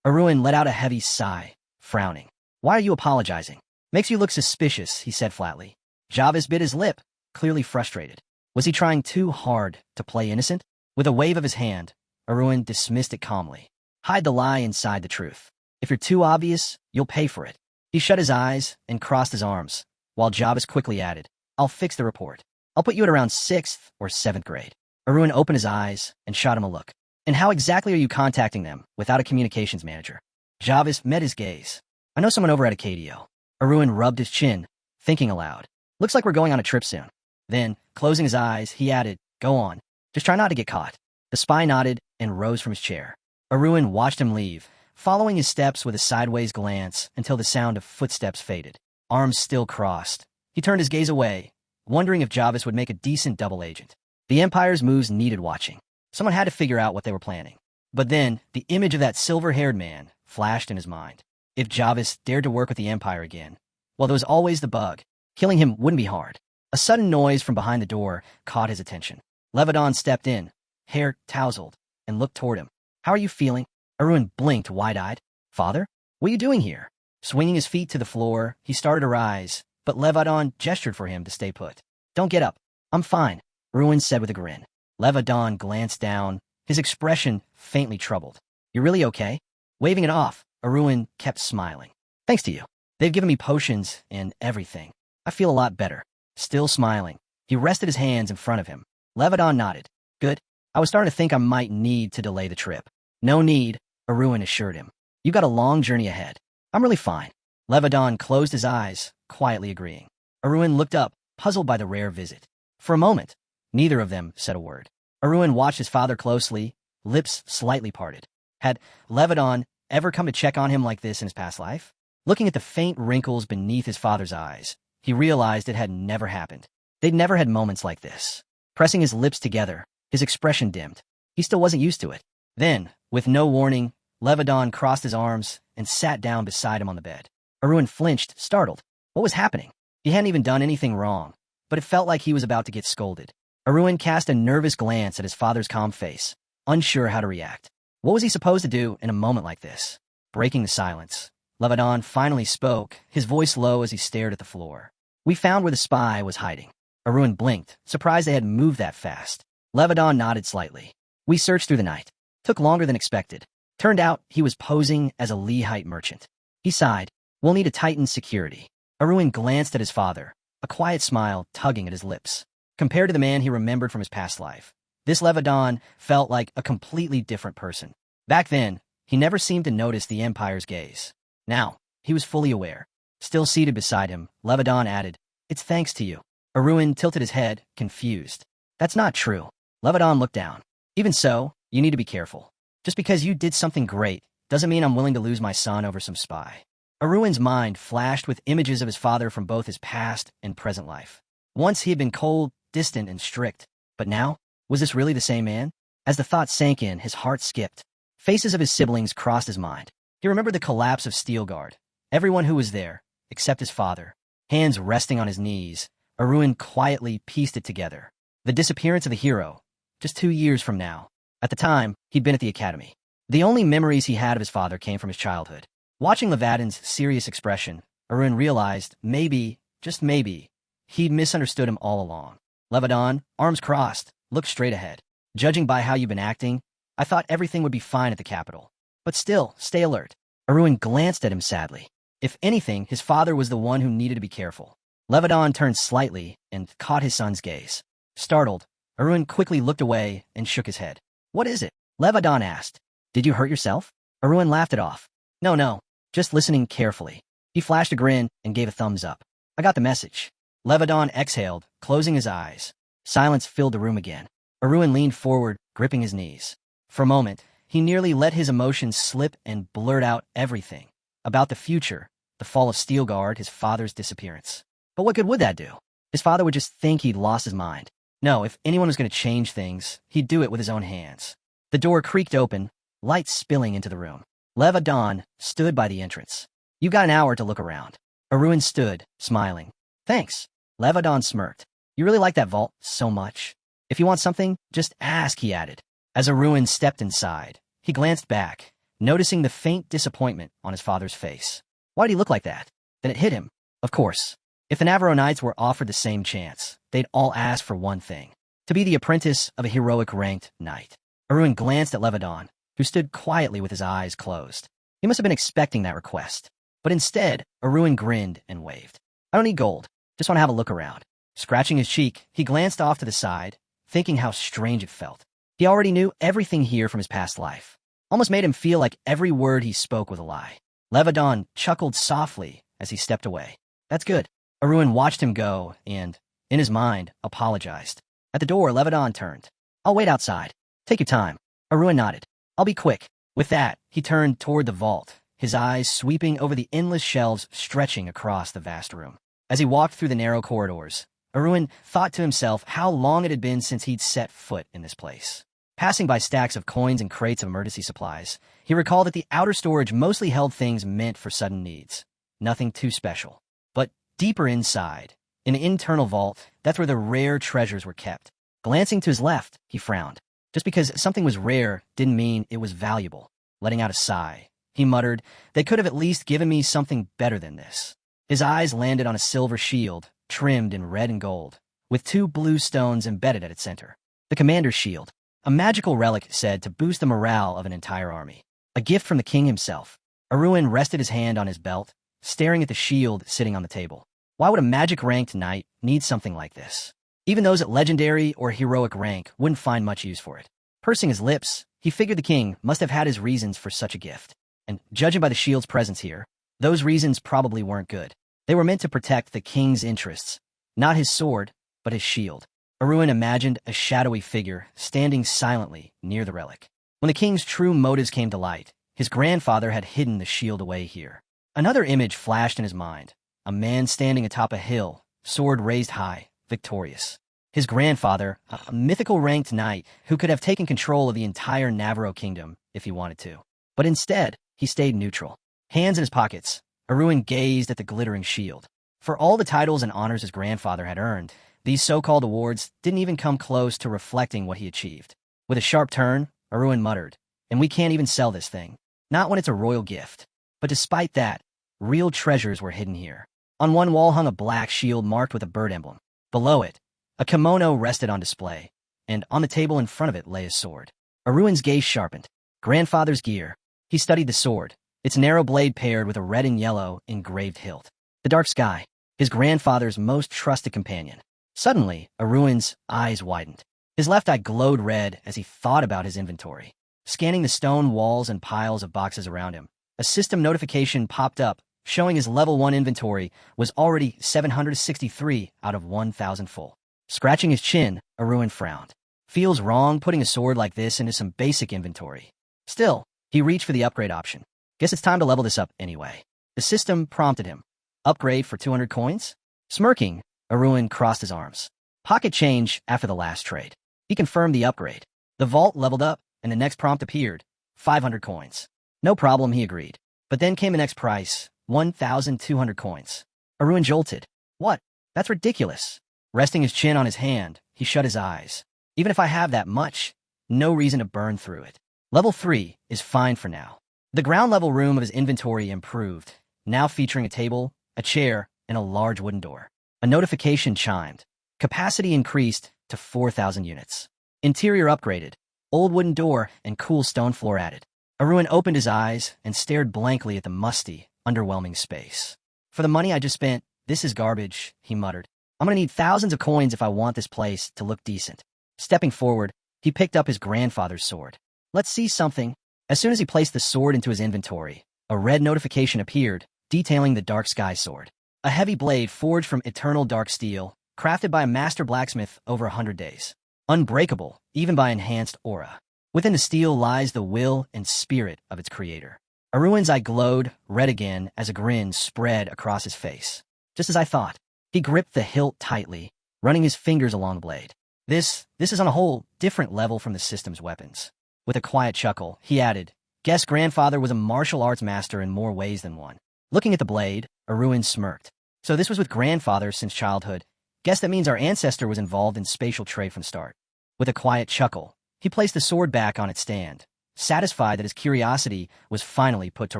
Arun let out a heavy sigh, frowning. Why are you apologizing? Makes you look suspicious, he said flatly. Javis bit his lip, clearly frustrated. Was he trying too hard to play innocent? With a wave of his hand, Arun dismissed it calmly. Hide the lie inside the truth. If you're too obvious, you'll pay for it. He shut his eyes and crossed his arms, while Javis quickly added, I'll fix the report. I'll put you at around 6th or 7th grade. Arun opened his eyes and shot him a look. And how exactly are you contacting them without a communications manager? Javis met his gaze. I know someone over at Acadio. Arun rubbed his chin, thinking aloud. Looks like we're going on a trip soon. Then, closing his eyes, he added, Go on. Just try not to get caught. The spy nodded and rose from his chair. Arun watched him leave, following his steps with a sideways glance until the sound of footsteps faded. Arms still crossed. He turned his gaze away, wondering if Javis would make a decent double agent. The Empire's moves needed watching. Someone had to figure out what they were planning. But then, the image of that silver-haired man flashed in his mind. If Javis dared to work with the Empire again, well, there was always the bug. Killing him wouldn't be hard. A sudden noise from behind the door caught his attention. Levadon stepped in, hair tousled, and looked toward him. How are you feeling? Arun blinked wide-eyed. Father? What are you doing here? Swinging his feet to the floor, he started to rise, but Levadon gestured for him to stay put. Don't get up. I'm fine, Arun said with a grin. Levadon glanced down, his expression faintly troubled. You really okay? Waving it off, Arun kept smiling. Thanks to you. They've given me potions and everything. I feel a lot better. still smiling. He rested his hands in front of him. Levadon nodded. Good. I was starting to think I might need to delay the trip. No need, Arun assured him. You got a long journey ahead. I'm really fine. Levadon closed his eyes, quietly agreeing. Arun looked up, puzzled by the rare visit. For a moment, neither of them said a word. Arun watched his father closely, lips slightly parted. Had Levadon ever come to check on him like this in his past life? Looking at the faint wrinkles beneath his father's eyes, he realized it had never happened. They'd never had moments like this. Pressing his lips together, his expression dimmed. He still wasn't used to it. Then, with no warning, Levadon crossed his arms and sat down beside him on the bed. Arun flinched, startled. What was happening? He hadn't even done anything wrong, but it felt like he was about to get scolded. Arun cast a nervous glance at his father's calm face, unsure how to react. What was he supposed to do in a moment like this? Breaking the silence, Levadon finally spoke, his voice low as he stared at the floor. We found where the spy was hiding. Arun blinked, surprised they had moved that fast. Levadon nodded slightly. We searched through the night. Took longer than expected. Turned out he was posing as a Lehite merchant. He sighed. We'll need to tighten security. Arun glanced at his father, a quiet smile tugging at his lips. Compared to the man he remembered from his past life, this Levadon felt like a completely different person. Back then, he never seemed to notice the Empire's gaze. Now, he was fully aware. Still seated beside him, Levadon added, It's thanks to you. Arun tilted his head, confused. That's not true. Levadon looked down. Even so, you need to be careful. Just because you did something great doesn't mean I'm willing to lose my son over some spy. Arun's mind flashed with images of his father from both his past and present life. Once he had been cold, distant, and strict. But now, was this really the same man? As the thought sank in, his heart skipped. Faces of his siblings crossed his mind. He remembered the collapse of Steelguard. Everyone who was there, except his father. Hands resting on his knees, Arun quietly pieced it together. The disappearance of the hero, just 2 years from now. At the time, he'd been at the academy. The only memories he had of his father came from his childhood. Watching Levadon's serious expression, Arun realized maybe, just maybe, he'd misunderstood him all along. Levadon, arms crossed, looked straight ahead. Judging by how you've been acting, I thought everything would be fine at the capital. But still, stay alert. Arun glanced at him sadly. If anything, his father was the one who needed to be careful. Levadon turned slightly and caught his son's gaze. Startled, Arun quickly looked away and shook his head. What is it? Levadon asked. Did you hurt yourself? Arun laughed it off. No, just listening carefully. He flashed a grin and gave a thumbs up. I got the message. Levadon exhaled, closing his eyes. Silence filled the room again. Arun leaned forward, gripping his knees. For a moment, he nearly let his emotions slip and blurt out everything. About the future, the fall of Steelguard, his father's disappearance. But what good would that do? His father would just think he'd lost his mind. No, if anyone was going to change things, he'd do it with his own hands. The door creaked open, light spilling into the room. Levadon stood by the entrance. You've got an hour to look around. Arun stood, smiling. Thanks. Levadon smirked. You really like that vault so much? If you want something, just ask, he added. As Arun stepped inside, he glanced back, noticing the faint disappointment on his father's face. Why did he look like that? Then it hit him. Of course. If the Navarro Knights were offered the same chance, they'd all ask for one thing. To be the apprentice of a heroic ranked knight. Arun glanced at Levadon, who stood quietly with his eyes closed. He must have been expecting that request. But instead, Arun grinned and waved. I don't need gold. Just want to have a look around. Scratching his cheek, he glanced off to the side, thinking how strange it felt. He already knew everything here from his past life. Almost made him feel like every word he spoke was a lie. Levadon chuckled softly as he stepped away. That's good. Arun watched him go and, in his mind, apologized. At the door, Levadon turned. I'll wait outside. Take your time. Arun nodded. I'll be quick. With that, he turned toward the vault, his eyes sweeping over the endless shelves stretching across the vast room. As he walked through the narrow corridors, Arun thought to himself how long it had been since he'd set foot in this place. Passing by stacks of coins and crates of emergency supplies, he recalled that the outer storage mostly held things meant for sudden needs. Nothing too special. But deeper inside, in an internal vault, that's where the rare treasures were kept. Glancing to his left, he frowned. Just because something was rare didn't mean it was valuable. Letting out a sigh, he muttered, they could have at least given me something better than this. His eyes landed on a silver shield, trimmed in red and gold, with 2 blue stones embedded at its center. The commander's shield, a magical relic said to boost the morale of an entire army. A gift from the king himself. Arun rested his hand on his belt, staring at the shield sitting on the table. Why would a magic-ranked knight needs something like this. Even those at legendary or heroic rank wouldn't find much use for it. Pursing his lips, he figured the king must have had his reasons for such a gift. And judging by the shield's presence here, those reasons probably weren't good. They were meant to protect the king's interests, not his sword, but his shield. Arun imagined a shadowy figure standing silently near the relic. When the king's true motives came to light, his grandfather had hidden the shield away here. Another image flashed in his mind, a man standing atop a hill, sword raised high, victorious. His grandfather, a mythical ranked knight who could have taken control of the entire Navarro kingdom if he wanted to. But instead, he stayed neutral. Hands in his pockets, Arun gazed at the glittering shield. For all the titles and honors his grandfather had earned, these so-called awards didn't even come close to reflecting what he achieved. With a sharp turn, Arun muttered, "And we can't even sell this thing. Not when it's a royal gift." But despite that, real treasures were hidden here. On one wall hung a black shield marked with a bird emblem. Below it, a kimono rested on display, and on the table in front of it lay a sword. Arun's gaze sharpened. Grandfather's gear. He studied the sword, its narrow blade paired with a red and yellow engraved hilt. The dark sky, his grandfather's most trusted companion. Suddenly, Arun's eyes widened. His left eye glowed red as he thought about his inventory. Scanning the stone walls and piles of boxes around him, a system notification popped up showing his level 1 inventory was already 763 out of 1,000 full. Scratching his chin, Arun frowned. Feels wrong putting a sword like this into some basic inventory. Still, he reached for the upgrade option. Guess it's time to level this up anyway. The system prompted him. Upgrade for 200 coins? Smirking, Arun crossed his arms. Pocket change after the last trade. He confirmed the upgrade. The vault leveled up, and the next prompt appeared. 500 coins. No problem, he agreed. But then came the next price, 1,200 coins. Arun jolted. What? That's ridiculous. Resting his chin on his hand, he shut his eyes. Even if I have that much, no reason to burn through it. Level 3 is fine for now. The ground level room of his inventory improved, now featuring a table, a chair, and a large wooden door. A notification chimed. Capacity increased to 4,000 units. Interior upgraded. Old wooden door and cool stone floor added. Arun opened his eyes and stared blankly at the musty, underwhelming space. For the money I just spent, this is garbage, he muttered. I'm gonna need thousands of coins if I want this place to look decent. Stepping forward, he picked up his grandfather's sword. Let's see something. As soon as he placed the sword into his inventory, a red notification appeared, detailing the dark sky sword. A heavy blade forged from eternal dark steel, crafted by a master blacksmith over 100 days. Unbreakable, even by enhanced aura. Within the steel lies the will and spirit of its creator. Arun's eye glowed, red again, as a grin spread across his face. Just as I thought. He gripped the hilt tightly, running his fingers along the blade. This is on a whole different level from the system's weapons. With a quiet chuckle, he added, Guess grandfather was a martial arts master in more ways than one. Looking at the blade, Arun smirked. So this was with grandfather since childhood. Guess that means our ancestor was involved in spatial trade from start. With a quiet chuckle, he placed the sword back on its stand, satisfied that his curiosity was finally put to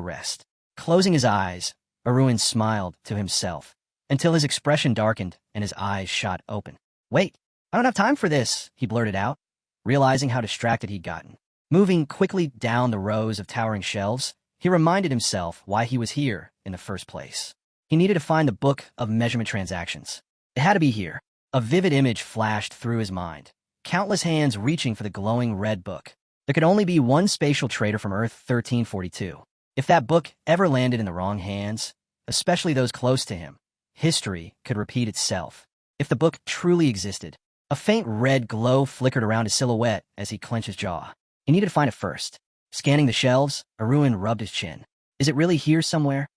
rest. Closing his eyes, Arun smiled to himself, until his expression darkened and his eyes shot open. Wait, I don't have time for this, he blurted out, realizing how distracted he'd gotten. Moving quickly down the rows of towering shelves, he reminded himself why he was here in the first place. He needed to find the book of measurement transactions. It had to be here. A vivid image flashed through his mind. Countless hands reaching for the glowing red book. There could only be one spatial trader from Earth 1342. If that book ever landed in the wrong hands, especially those close to him, history could repeat itself. If the book truly existed, a faint red glow flickered around his silhouette as he clenched his jaw. He needed to find it first. Scanning the shelves, Arun rubbed his chin. Is it really here somewhere?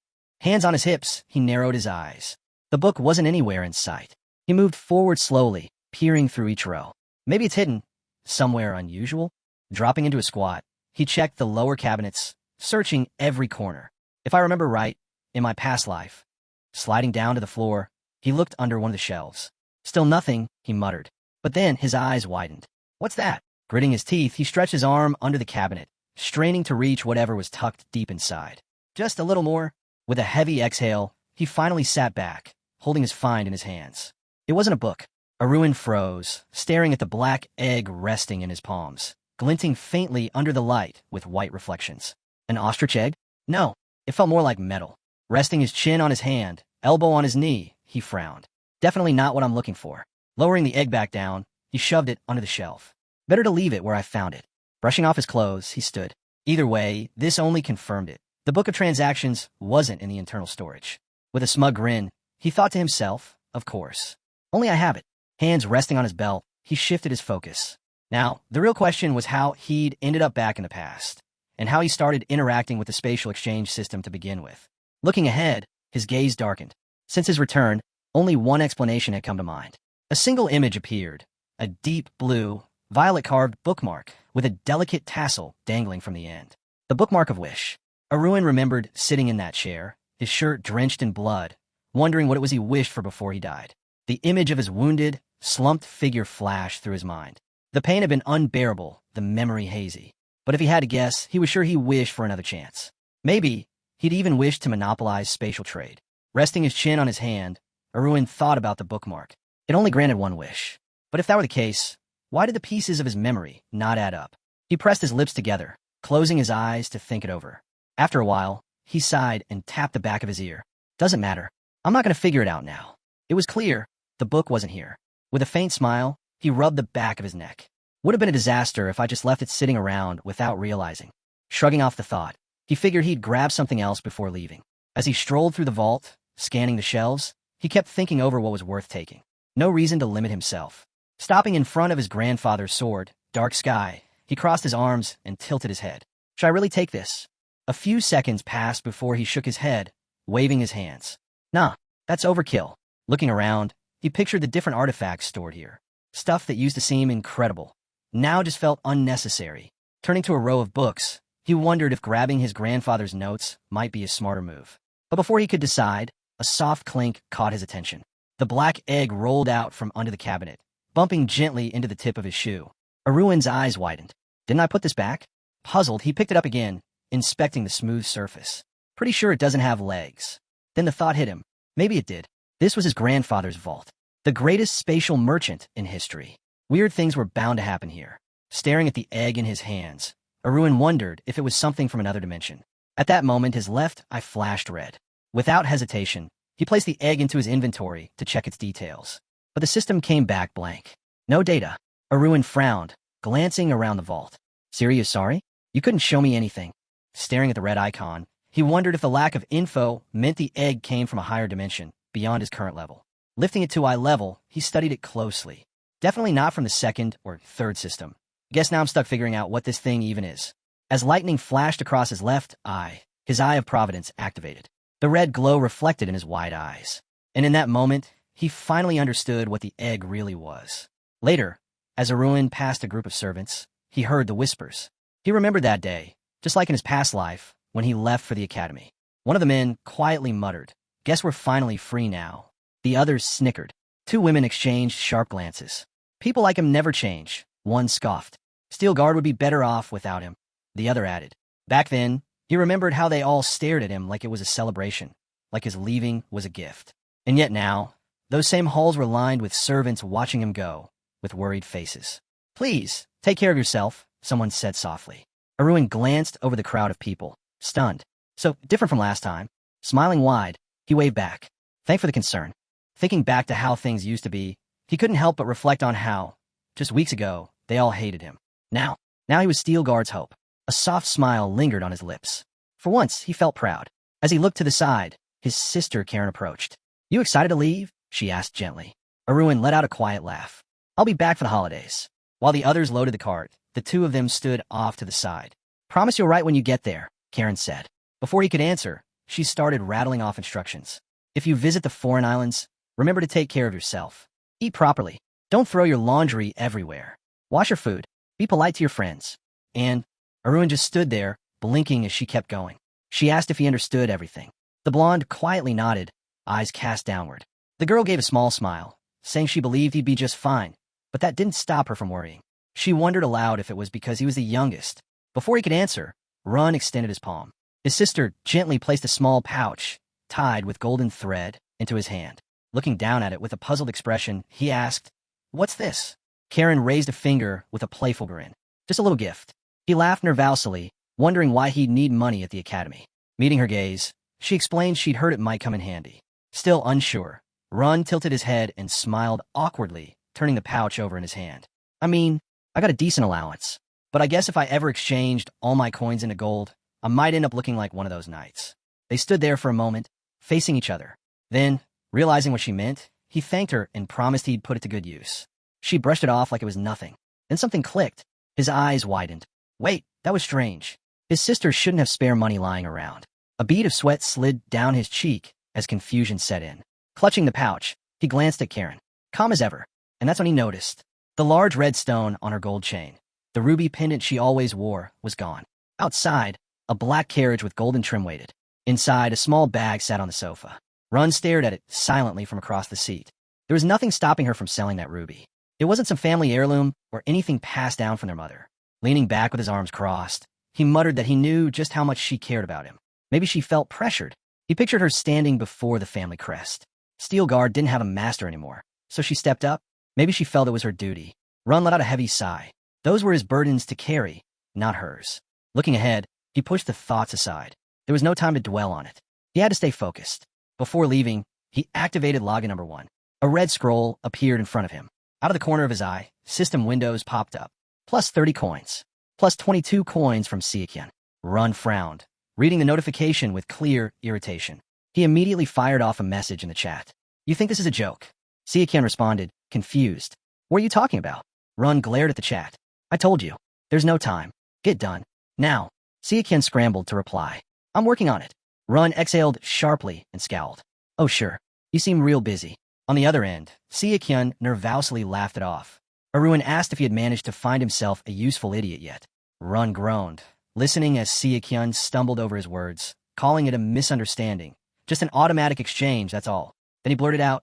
Hands on his hips, he narrowed his eyes. The book wasn't anywhere in sight. He moved forward slowly, peering through each row. Maybe it's hidden, somewhere unusual. Dropping into a squat, he checked the lower cabinets, searching every corner. If I remember right, in my past life. Sliding down to the floor, he looked under one of the shelves. Still nothing, he muttered. But then his eyes widened. What's that? Gritting his teeth, he stretched his arm under the cabinet, straining to reach whatever was tucked deep inside. Just a little more. With a heavy exhale, he finally sat back, holding his find in his hands. It wasn't a book. Arun froze, staring at the black egg resting in his palms, glinting faintly under the light with white reflections. An ostrich egg? No, it felt more like metal. Resting his chin on his hand, elbow on his knee, he frowned. Definitely not what I'm looking for. Lowering the egg back down, he shoved it under the shelf. Better to leave it where I found it. Brushing off his clothes, he stood. Either way, this only confirmed it. The book of transactions wasn't in the internal storage. With a smug grin, he thought to himself, of course. Only I have it. Hands resting on his belt, he shifted his focus. Now, the real question was how he'd ended up back in the past, and how he started interacting with the spatial exchange system to begin with. Looking ahead, his gaze darkened. Since his return, only one explanation had come to mind. A single image appeared, a deep blue, violet-carved bookmark with a delicate tassel dangling from the end. The bookmark of wish. Arun remembered sitting in that chair, his shirt drenched in blood, wondering what it was he wished for before he died. The image of his wounded, slumped figure flashed through his mind. The pain had been unbearable, the memory hazy. But if he had to guess, he was sure he wished for another chance. Maybe he'd even wished to monopolize spatial trade. Resting his chin on his hand, Arun thought about the bookmark. It only granted one wish. But if that were the case, why did the pieces of his memory not add up? He pressed his lips together, closing his eyes to think it over. After a while, he sighed and tapped the back of his ear. Doesn't matter. I'm not going to figure it out now. It was clear. The book wasn't here. With a faint smile, he rubbed the back of his neck. Would have been a disaster if I just left it sitting around without realizing. Shrugging off the thought, he figured he'd grab something else before leaving. As he strolled through the vault, scanning the shelves, he kept thinking over what was worth taking. No reason to limit himself. Stopping in front of his grandfather's sword, Dark Sky, he crossed his arms and tilted his head. Should I really take this? A few seconds passed before he shook his head, waving his hands. Nah, that's overkill. Looking around, he pictured the different artifacts stored here. Stuff that used to seem incredible now just felt unnecessary. Turning to a row of books, he wondered if grabbing his grandfather's notes might be a smarter move. But before he could decide, a soft clink caught his attention. The black egg rolled out from under the cabinet, bumping gently into the tip of his shoe. Arun's eyes widened. Didn't I put this back? Puzzled, he picked it up again, inspecting the smooth surface. Pretty sure it doesn't have legs. Then the thought hit him. Maybe it did. This was his grandfather's vault. The greatest spatial merchant in history. Weird things were bound to happen here. Staring at the egg in his hands, Arun wondered if it was something from another dimension. At that moment, his left eye flashed red. Without hesitation, he placed the egg into his inventory to check its details. But the system came back blank. No data. Arun frowned, glancing around the vault. Serious sorry? You couldn't show me anything. Staring at the red icon, he wondered if the lack of info meant the egg came from a higher dimension, beyond his current level. Lifting it to eye level, he studied it closely. Definitely not from the second or third system. Guess now I'm stuck figuring out what this thing even is. As lightning flashed across his left eye, his eye of providence activated. The red glow reflected in his wide eyes. And in that moment, he finally understood what the egg really was. Later, as Arun passed a group of servants, he heard the whispers. He remembered that day, just like in his past life, when he left for the academy. One of the men quietly muttered, "Guess we're finally free now." The others snickered. Two women exchanged sharp glances. People like him never change, one scoffed. Steel Guard would be better off without him, the other added. Back then, he remembered how they all stared at him like it was a celebration, like his leaving was a gift. And yet now, those same halls were lined with servants watching him go, with worried faces. "Please, take care of yourself," someone said softly. Arun glanced over the crowd of people, stunned. So different from last time. Smiling wide, he waved back. Thanks for the concern. Thinking back to how things used to be, he couldn't help but reflect on how, just weeks ago, they all hated him. Now he was Steel Guard's hope. A soft smile lingered on his lips. For once, he felt proud. As he looked to the side, his sister Kieran approached. "You excited to leave?" she asked gently. Arun let out a quiet laugh. "I'll be back for the holidays." While the others loaded the cart, the two of them stood off to the side. "Promise you'll write when you get there," Kieran said. Before he could answer, she started rattling off instructions. "If you visit the foreign islands, remember to take care of yourself. Eat properly. Don't throw your laundry everywhere. Wash your food. Be polite to your friends." And Arun just stood there, blinking as she kept going. She asked if he understood everything. The blonde quietly nodded, eyes cast downward. The girl gave a small smile, saying she believed he'd be just fine, but that didn't stop her from worrying. She wondered aloud if it was because he was the youngest. Before he could answer, Run extended his palm. His sister gently placed a small pouch, tied with golden thread, into his hand. Looking down at it with a puzzled expression, he asked, "What's this?" Kieran raised a finger with a playful grin. "Just a little gift." He laughed nervously, wondering why he'd need money at the academy. Meeting her gaze, she explained she'd heard it might come in handy. Still unsure, Run tilted his head and smiled awkwardly, turning the pouch over in his hand. I mean, I got a decent allowance, but I guess if I ever exchanged all my coins into gold, I might end up looking like one of those knights. They stood there for a moment, facing each other. Then, realizing what she meant, he thanked her and promised he'd put it to good use. She brushed it off like it was nothing. Then something clicked. His eyes widened. Wait, that was strange. His sister shouldn't have spare money lying around. A bead of sweat slid down his cheek as confusion set in. Clutching the pouch, he glanced at Kieran, calm as ever, and that's when he noticed. The large red stone on her gold chain, the ruby pendant she always wore, was gone. Outside, a black carriage with golden trim waited. Inside, a small bag sat on the sofa. Run stared at it silently from across the seat. There was nothing stopping her from selling that ruby. It wasn't some family heirloom or anything passed down from their mother. Leaning back with his arms crossed, he muttered that he knew just how much she cared about him. Maybe she felt pressured. He pictured her standing before the family crest. Steel Guard didn't have a master anymore, so she stepped up. Maybe she felt it was her duty. Run let out a heavy sigh. Those were his burdens to carry, not hers. Looking ahead, he pushed the thoughts aside. There was no time to dwell on it. He had to stay focused. Before leaving, he activated login number 1. A red scroll appeared in front of him. Out of the corner of his eye, system windows popped up. Plus 30 coins. Plus 22 coins from Kieran. Run frowned, reading the notification with clear irritation. He immediately fired off a message in the chat. You think this is a joke? Kieran responded, confused. What are you talking about? Run glared at the chat. I told you. There's no time. Get done. Now. Kieran scrambled to reply. I'm working on it. Run exhaled sharply and scowled. Oh sure. You seem real busy. On the other end, Kieran nervously laughed it off. Arun asked if he had managed to find himself a useful idiot yet. Run groaned, listening as Kieran stumbled over his words, calling it a misunderstanding. Just an automatic exchange, that's all. Then he blurted out,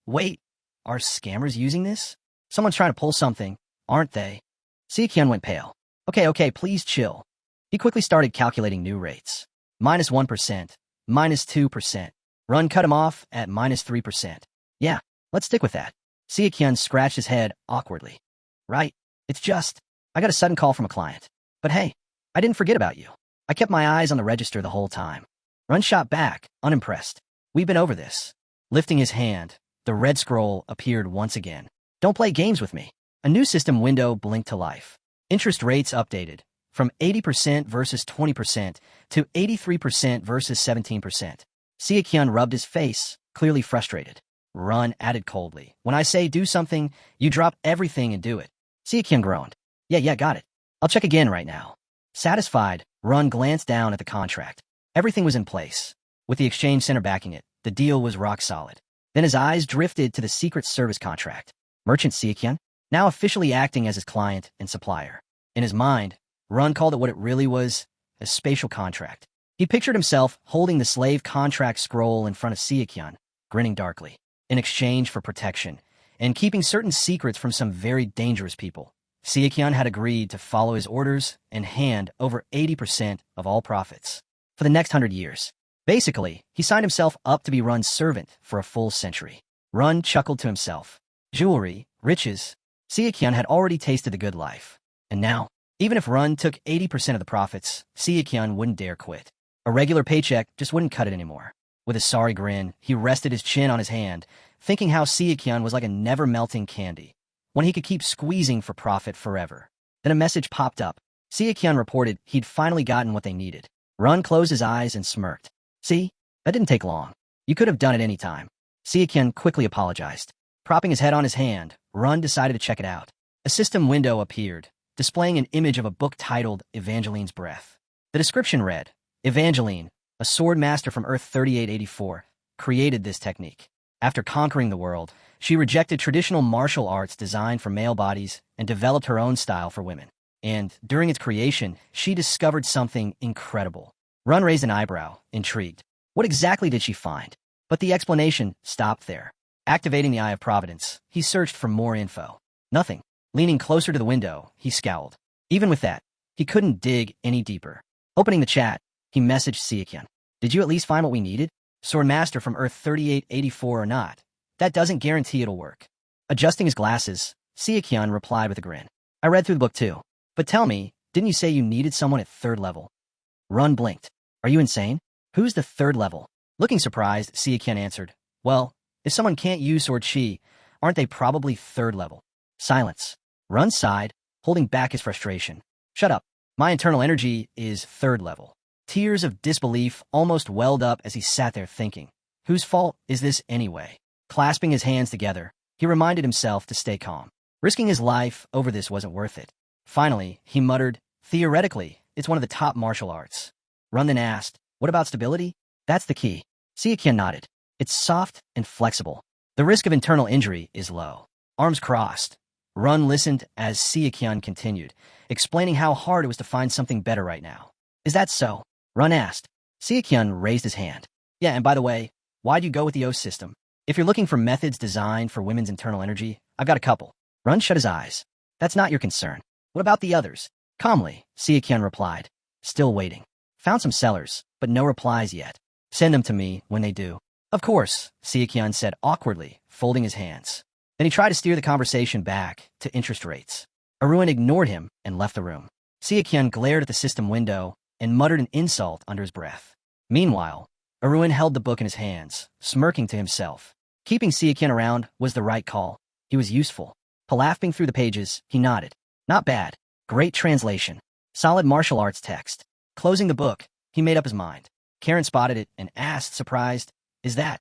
Wait, are scammers using this? Someone's trying to pull something, aren't they? Kieran went pale. Okay, please chill. He quickly started calculating new rates. -1%, -2%. Run cut him off at -3%. Yeah, let's stick with that. Kieran scratched his head awkwardly. Right, it's just, I got a sudden call from a client. But hey, I didn't forget about you. I kept my eyes on the register the whole time. Run shot back, unimpressed. We've been over this. Lifting his hand, the red scroll appeared once again. Don't play games with me. A new system window blinked to life. Interest rates updated, from 80% versus 20% to 83% versus 17%. Kieran rubbed his face, clearly frustrated. Run added coldly. When I say do something, you drop everything and do it. Kieran groaned. Yeah, got it. I'll check again right now. Satisfied, Run glanced down at the contract. Everything was in place. With the exchange center backing it, the deal was rock solid. Then his eyes drifted to the Secret Service contract. Merchant Kieran, now officially acting as his client and supplier. In his mind, Run called it what it really was, a spatial contract. He pictured himself holding the slave contract scroll in front of Kieran, grinning darkly, in exchange for protection, and keeping certain secrets from some very dangerous people. Kieran had agreed to follow his orders and hand over 80% of all profits for the next 100 years. Basically, he signed himself up to be Run's servant for a full century. Run chuckled to himself. Jewelry, riches. Kieran had already tasted the good life. And now, even if Run took 80% of the profits, Kieran wouldn't dare quit. A regular paycheck just wouldn't cut it anymore. With a sorry grin, he rested his chin on his hand, thinking how Kieran was like a never-melting candy, when he could keep squeezing for profit forever. Then a message popped up. Kieran reported he'd finally gotten what they needed. Run closed his eyes and smirked. See? That didn't take long. You could have done it any time. Kieran quickly apologized. Propping his head on his hand, Run decided to check it out. A system window appeared, displaying an image of a book titled Evangeline's Breath. The description read, Evangeline, a sword master from Earth 3884, created this technique. After conquering the world, she rejected traditional martial arts designed for male bodies and developed her own style for women. And, during its creation, she discovered something incredible. Run raised an eyebrow, intrigued. What exactly did she find? But the explanation stopped there. Activating the Eye of Providence, he searched for more info. Nothing. Leaning closer to the window, he scowled. Even with that, he couldn't dig any deeper. Opening the chat, he messaged Kieran. Did you at least find what we needed? Swordmaster from Earth 3884 or not? That doesn't guarantee it'll work. Adjusting his glasses, Kieran replied with a grin. I read through the book too. But tell me, didn't you say you needed someone at 3rd level? Run blinked. Are you insane? Who's the 3rd level? Looking surprised, Kieran answered. Well, If someone can't use sword chi, aren't they probably third level? Silence. Run sighed, holding back his frustration. Shut up. My internal energy is third level. Tears of disbelief almost welled up as he sat there thinking. Whose fault is this anyway? Clasping his hands together, he reminded himself to stay calm. Risking his life over this wasn't worth it. Finally, he muttered, theoretically, it's one of the top martial arts. Run then asked, what about stability? That's the key. Kieran nodded. It's soft and flexible. The risk of internal injury is low. Arms crossed. Run listened as Kieran continued, explaining how hard it was to find something better right now. Is that so? Run asked. Kieran raised his hand. Yeah, and by the way, why'd you go with the O system? If you're looking for methods designed for women's internal energy, I've got a couple. Run shut his eyes. That's not your concern. What about the others? Calmly, Kieran replied. Still waiting. Found some sellers, but no replies yet. Send them to me when they do. Of course, Kieran said awkwardly, folding his hands. Then he tried to steer the conversation back to interest rates. Arun ignored him and left the room. Kieran glared at the system window and muttered an insult under his breath. Meanwhile, Arun held the book in his hands, smirking to himself. Keeping Kieran around was the right call. He was useful. Palafing through the pages, he nodded. Not bad. Great translation. Solid martial arts text. Closing the book, he made up his mind. Kieran spotted it and asked, surprised, is that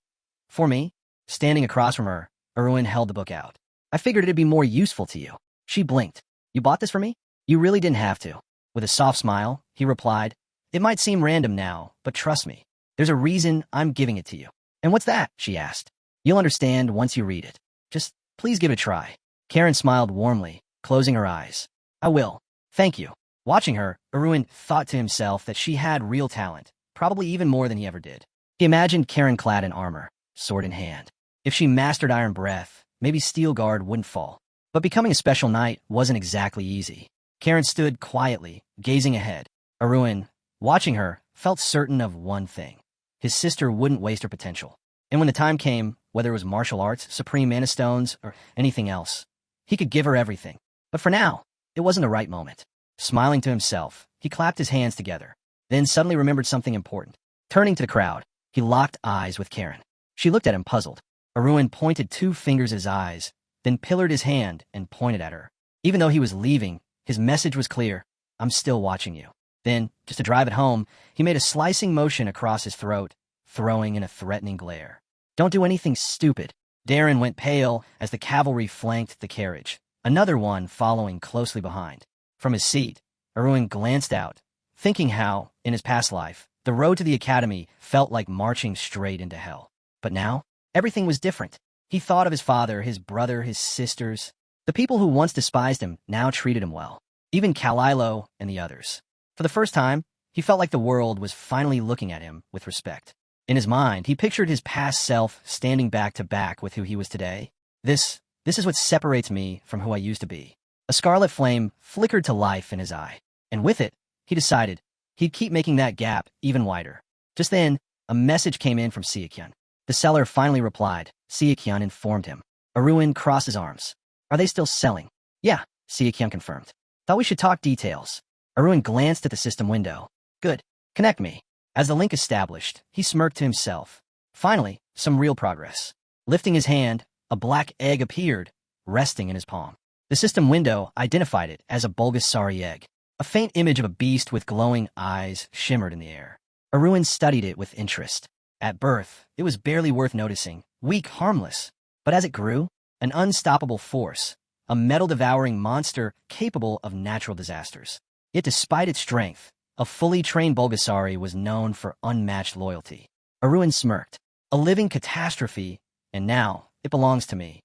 for me? Standing across from her, Arun held the book out. I figured it'd be more useful to you. She blinked. You bought this for me? You really didn't have to. With a soft smile, he replied, it might seem random now, but trust me. There's a reason I'm giving it to you. And what's that? She asked. You'll understand once you read it. Just please give it a try. Kieran smiled warmly, closing her eyes. I will. Thank you. Watching her, Arun thought to himself that she had real talent, probably even more than he ever did. He imagined Kieran clad in armor, sword in hand. If she mastered Iron Breath, maybe Steel Guard wouldn't fall. But becoming a special knight wasn't exactly easy. Kieran stood quietly, gazing ahead. Arun, watching her, felt certain of one thing. His sister wouldn't waste her potential. And when the time came, whether it was martial arts, supreme mana stones, or anything else, he could give her everything. But for now, it wasn't the right moment. Smiling to himself, he clapped his hands together, then suddenly remembered something important. Turning to the crowd, he locked eyes with Kieran. She looked at him puzzled. Arun pointed 2 fingers at his eyes, then pillared his hand and pointed at her. Even though he was leaving, his message was clear. I'm still watching you. Then, just to drive it home, he made a slicing motion across his throat, throwing in a threatening glare. Don't do anything stupid. Darren went pale as the cavalry flanked the carriage, another one following closely behind. From his seat, Arun glanced out, thinking how, in his past life, the road to the academy felt like marching straight into hell. But now, everything was different. He thought of his father, his brother, his sisters. The people who once despised him now treated him well. Even Kalilo and the others. For the first time, he felt like the world was finally looking at him with respect. In his mind, he pictured his past self standing back to back with who he was today. This is what separates me from who I used to be. A scarlet flame flickered to life in his eye, and with it, he decided he'd keep making that gap even wider. Just then, a message came in from Kieran. The seller finally replied. Kieran informed him. Arun crossed his arms. Are they still selling? Yeah, Kieran confirmed. Thought we should talk details. Arun glanced at the system window. Good. Connect me. As the link established, he smirked to himself. Finally, some real progress. Lifting his hand, a black egg appeared, resting in his palm. The system window identified it as a Bulgasari egg. A faint image of a beast with glowing eyes shimmered in the air. Arun studied it with interest. At birth, it was barely worth noticing, weak, harmless. But as it grew, an unstoppable force, a metal-devouring monster capable of natural disasters. Yet despite its strength, a fully trained Bulgasari was known for unmatched loyalty. Arun smirked. A living catastrophe, and now it belongs to me.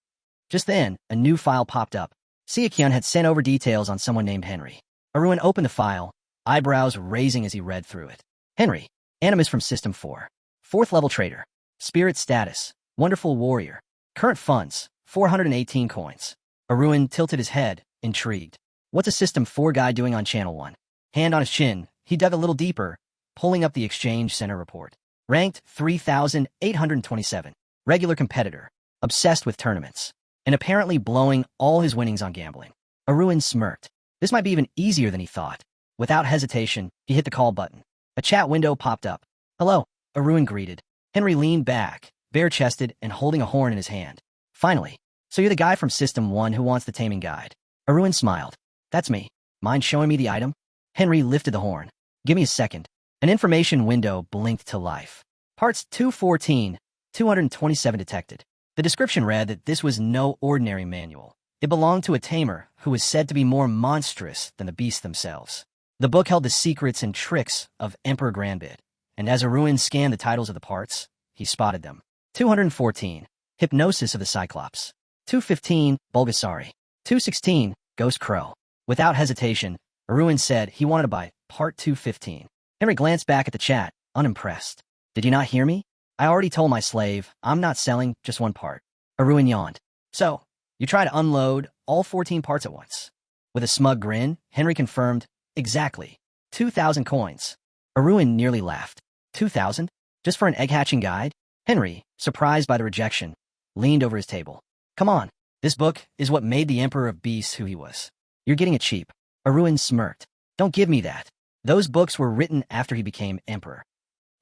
Just then, a new file popped up. Kieran had sent over details on someone named Henry. Arun opened the file, eyebrows raising as he read through it. Henry, Animus from System 4. 4th level trader. Spirit status, wonderful warrior. Current funds, 418 coins. Arun tilted his head, intrigued. What's a System 4 guy doing on Channel 1? Hand on his chin, he dug a little deeper, pulling up the Exchange Center report. Ranked 3,827. Regular competitor. Obsessed with tournaments. And apparently blowing all his winnings on gambling. Arun smirked. This might be even easier than he thought. Without hesitation, he hit the call button. A chat window popped up. Hello, Arun greeted. Henry leaned back, bare-chested and holding a horn in his hand. Finally, so you're the guy from System 1 who wants the taming guide. Arun smiled. That's me. Mind showing me the item? Henry lifted the horn. Give me a second. An information window blinked to life. Parts 214, 227 detected. The description read that this was no ordinary manual. It belonged to a tamer who was said to be more monstrous than the beasts themselves. The book held the secrets and tricks of Emperor Grandbid, and as Arun scanned the titles of the parts, he spotted them. 214, Hypnosis of the Cyclops. 215, Bulgasari. 216, Ghost Crow. Without hesitation, Arun said he wanted to buy Part 215. Henry glanced back at the chat, unimpressed. Did you not hear me? I already told my slave, I'm not selling just one part. Arun yawned. So, you try to unload all 14 parts at once. With a smug grin, Henry confirmed, exactly. 2,000 coins. Arun nearly laughed. 2,000? Just for an egg-hatching guide? Henry, surprised by the rejection, leaned over his table. Come on, this book is what made the Emperor of Beasts who he was. You're getting it cheap. Arun smirked. Don't give me that. Those books were written after he became emperor.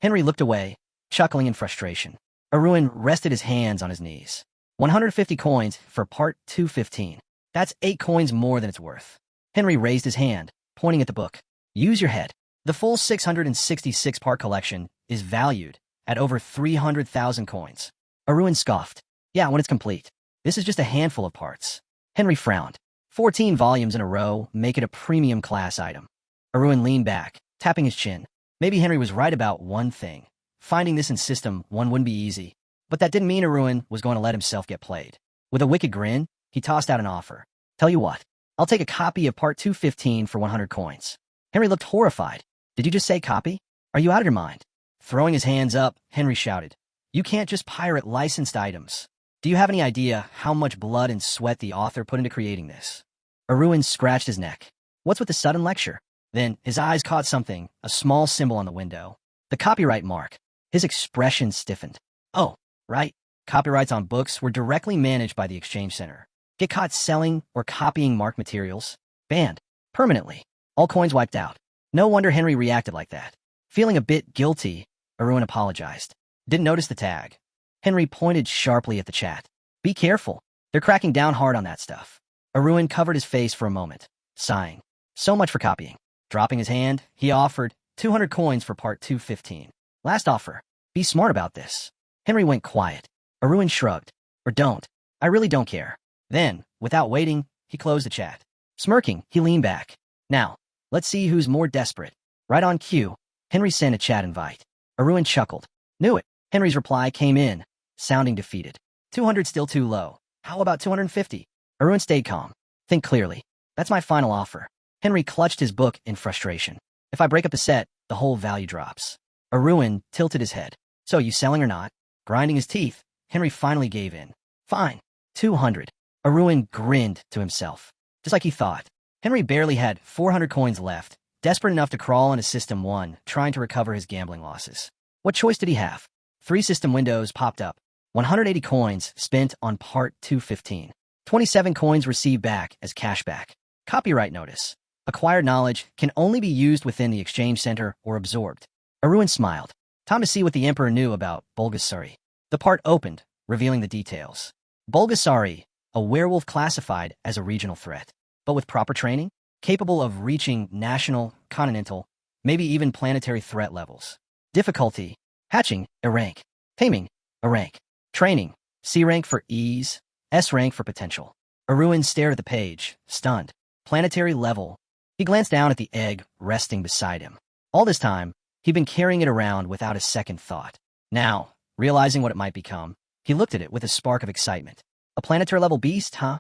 Henry looked away, chuckling in frustration. Arun rested his hands on his knees. 150 coins for Part 215. That's 8 coins more than it's worth. Henry raised his hand, pointing at the book. Use your head. The full 666-part collection is valued at over 300,000 coins. Arun scoffed. Yeah, when it's complete. This is just a handful of parts. Henry frowned. 14 volumes in a row make it a premium class item. Arun leaned back, tapping his chin. Maybe Henry was right about one thing. Finding this in System 1 wouldn't be easy. But that didn't mean Arun was going to let himself get played. With a wicked grin, he tossed out an offer. Tell you what, I'll take a copy of Part 215 for 100 coins. Henry looked horrified. Did you just say copy? Are you out of your mind? Throwing his hands up, Henry shouted. You can't just pirate licensed items. Do you have any idea how much blood and sweat the author put into creating this? Arun scratched his neck. What's with the sudden lecture? Then his eyes caught something, a small symbol on the window. The copyright mark. His expression stiffened. Oh, right. Copyrights on books were directly managed by the Exchange Center. Get caught selling or copying marked materials? Banned. Permanently. All coins wiped out. No wonder Henry reacted like that. Feeling a bit guilty, Arun apologized. Didn't notice the tag. Henry pointed sharply at the chat. Be careful. They're cracking down hard on that stuff. Arun covered his face for a moment, sighing. So much for copying. Dropping his hand, he offered 200 coins for Part 215. Last offer. Be smart about this. Henry went quiet. Arun shrugged. Or don't. I really don't care. Then, without waiting, he closed the chat. Smirking, he leaned back. Now, let's see who's more desperate. Right on cue, Henry sent a chat invite. Arun chuckled. Knew it. Henry's reply came in, sounding defeated. 200 still too low. How about 250? Arun stayed calm. Think clearly. That's my final offer. Henry clutched his book in frustration. If I break up the set, the whole value drops. Arun tilted his head. So you selling or not? Grinding his teeth, Henry finally gave in. Fine. 200. Arun grinned to himself. Just like he thought. Henry barely had 400 coins left, desperate enough to crawl into System 1, trying to recover his gambling losses. What choice did he have? 3 system windows popped up. 180 coins spent on Part 215. 27 coins received back as cashback. Copyright notice. Acquired knowledge can only be used within the Exchange Center or absorbed. Arun smiled. Time to see what the Emperor knew about Bulgasari. The part opened, revealing the details. Bulgasari, a werewolf classified as a regional threat, but with proper training, capable of reaching national, continental, maybe even planetary threat levels. Difficulty: hatching, A rank. Taming, A rank. Training, C rank for ease, S rank for potential. Arun stared at the page, stunned. Planetary level. He glanced down at the egg resting beside him. All this time, he'd been carrying it around without a second thought. Now, realizing what it might become, he looked at it with a spark of excitement. A planetary-level beast, huh?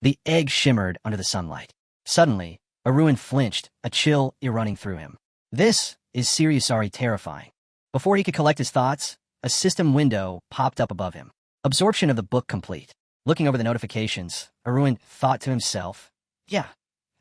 The egg shimmered under the sunlight. Suddenly, Arun flinched, a chill running through him. This is seriously terrifying. Before he could collect his thoughts, a system window popped up above him. Absorption of the book complete. Looking over the notifications, Arun thought to himself, yeah,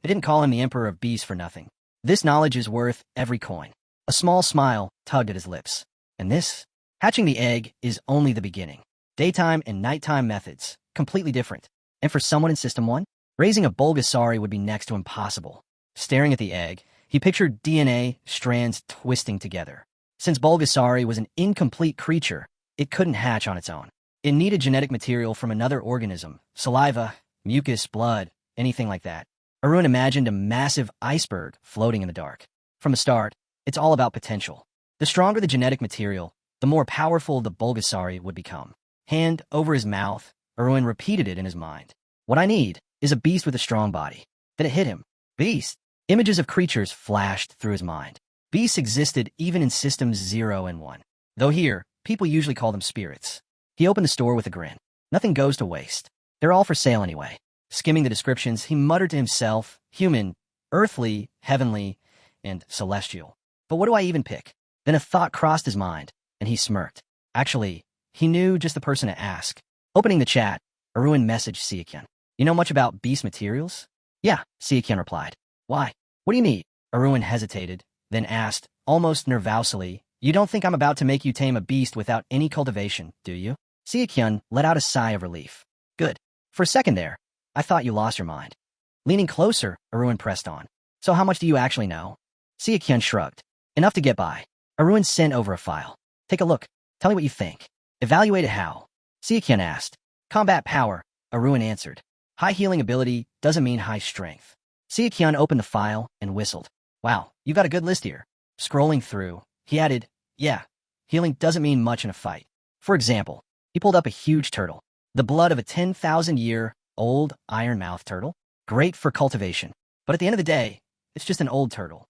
they didn't call him the Emperor of Beasts for nothing. This knowledge is worth every coin. A small smile tugged at his lips. And this? Hatching the egg is only the beginning. Daytime and nighttime methods, completely different. And for someone in System 1, raising a Bulgasari would be next to impossible. Staring at the egg, he pictured DNA strands twisting together. Since Bulgasari was an incomplete creature, it couldn't hatch on its own. It needed genetic material from another organism, saliva, mucus, blood, anything like that. Arun imagined a massive iceberg floating in the dark. From the start, it's all about potential. The stronger the genetic material, the more powerful the Bulgasari would become. Hand over his mouth, Arun repeated it in his mind. What I need is a beast with a strong body. Then it hit him. Beast. Images of creatures flashed through his mind. Beasts existed even in systems 0 and 1. Though here, people usually call them spirits. He opened the store with a grin. Nothing goes to waste. They're all for sale anyway. Skimming the descriptions, he muttered to himself, human, earthly, heavenly, and celestial. But what do I even pick? Then a thought crossed his mind, and he smirked. Actually, he knew just the person to ask. Opening the chat, Arun messaged Siakyan. You know much about beast materials? Yeah, Siakyan replied. Why? What do you need? Arun hesitated, then asked, almost nervously, you don't think I'm about to make you tame a beast without any cultivation, do you? Siakyan let out a sigh of relief. Good. For a second there, I thought you lost your mind. Leaning closer, Arun pressed on. So how much do you actually know? Siakyan shrugged. Enough to get by. Arun sent over a file. Take a look. Tell me what you think. Evaluate it how? Siakyan asked. Combat power, Arun answered. High healing ability doesn't mean high strength. Siakyan opened the file and whistled. Wow, you got a good list here. Scrolling through, he added, yeah, healing doesn't mean much in a fight. For example, he pulled up a huge turtle. The blood of a 10,000-year-old iron-mouthed turtle. Great for cultivation. But at the end of the day, it's just an old turtle.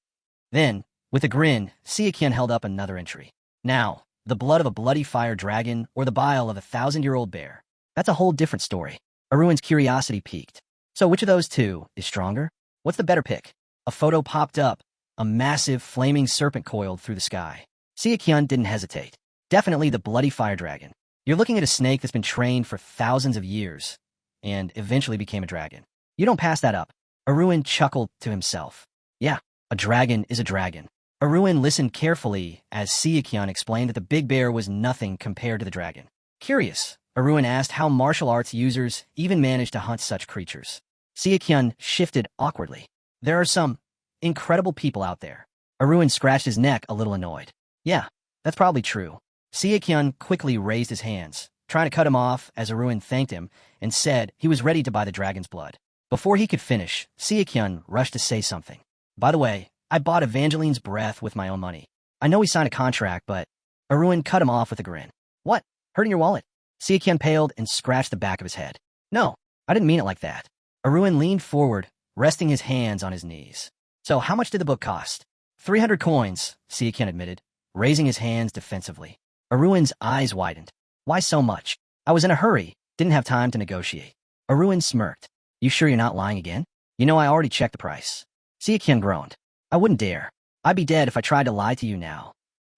Then, with a grin, Siakyan held up another entry. Now, the blood of a bloody fire dragon or the bile of a 1,000-year-old bear. That's a whole different story. Arun's curiosity piqued. So which of those two is stronger? What's the better pick? A photo popped up. A massive, flaming serpent coiled through the sky. Siakyan didn't hesitate. Definitely the bloody fire dragon. You're looking at a snake that's been trained for thousands of years and eventually became a dragon. You don't pass that up. Arun chuckled to himself. Yeah, a dragon is a dragon. Arun listened carefully as Siakyan explained that the big bear was nothing compared to the dragon. Curious, Arun asked how martial arts users even manage to hunt such creatures. Siakyan shifted awkwardly. There are some incredible people out there. Arun scratched his neck a little annoyed. Yeah, that's probably true. Siakyan quickly raised his hands, trying to cut him off as Arun thanked him and said he was ready to buy the dragon's blood. Before he could finish, Siakyan rushed to say something. By the way, I bought Evangeline's breath with my own money. I know we signed a contract, but Arun cut him off with a grin. What? Hurting your wallet? Siakyan paled and scratched the back of his head. No, I didn't mean it like that. Arun leaned forward, resting his hands on his knees. So how much did the book cost? 300 coins, Siakyan admitted, raising his hands defensively. Arun's eyes widened. Why so much? I was in a hurry, didn't have time to negotiate. Arun smirked. You sure you're not lying again? You know I already checked the price. Siakyan groaned. I wouldn't dare. I'd be dead if I tried to lie to you now.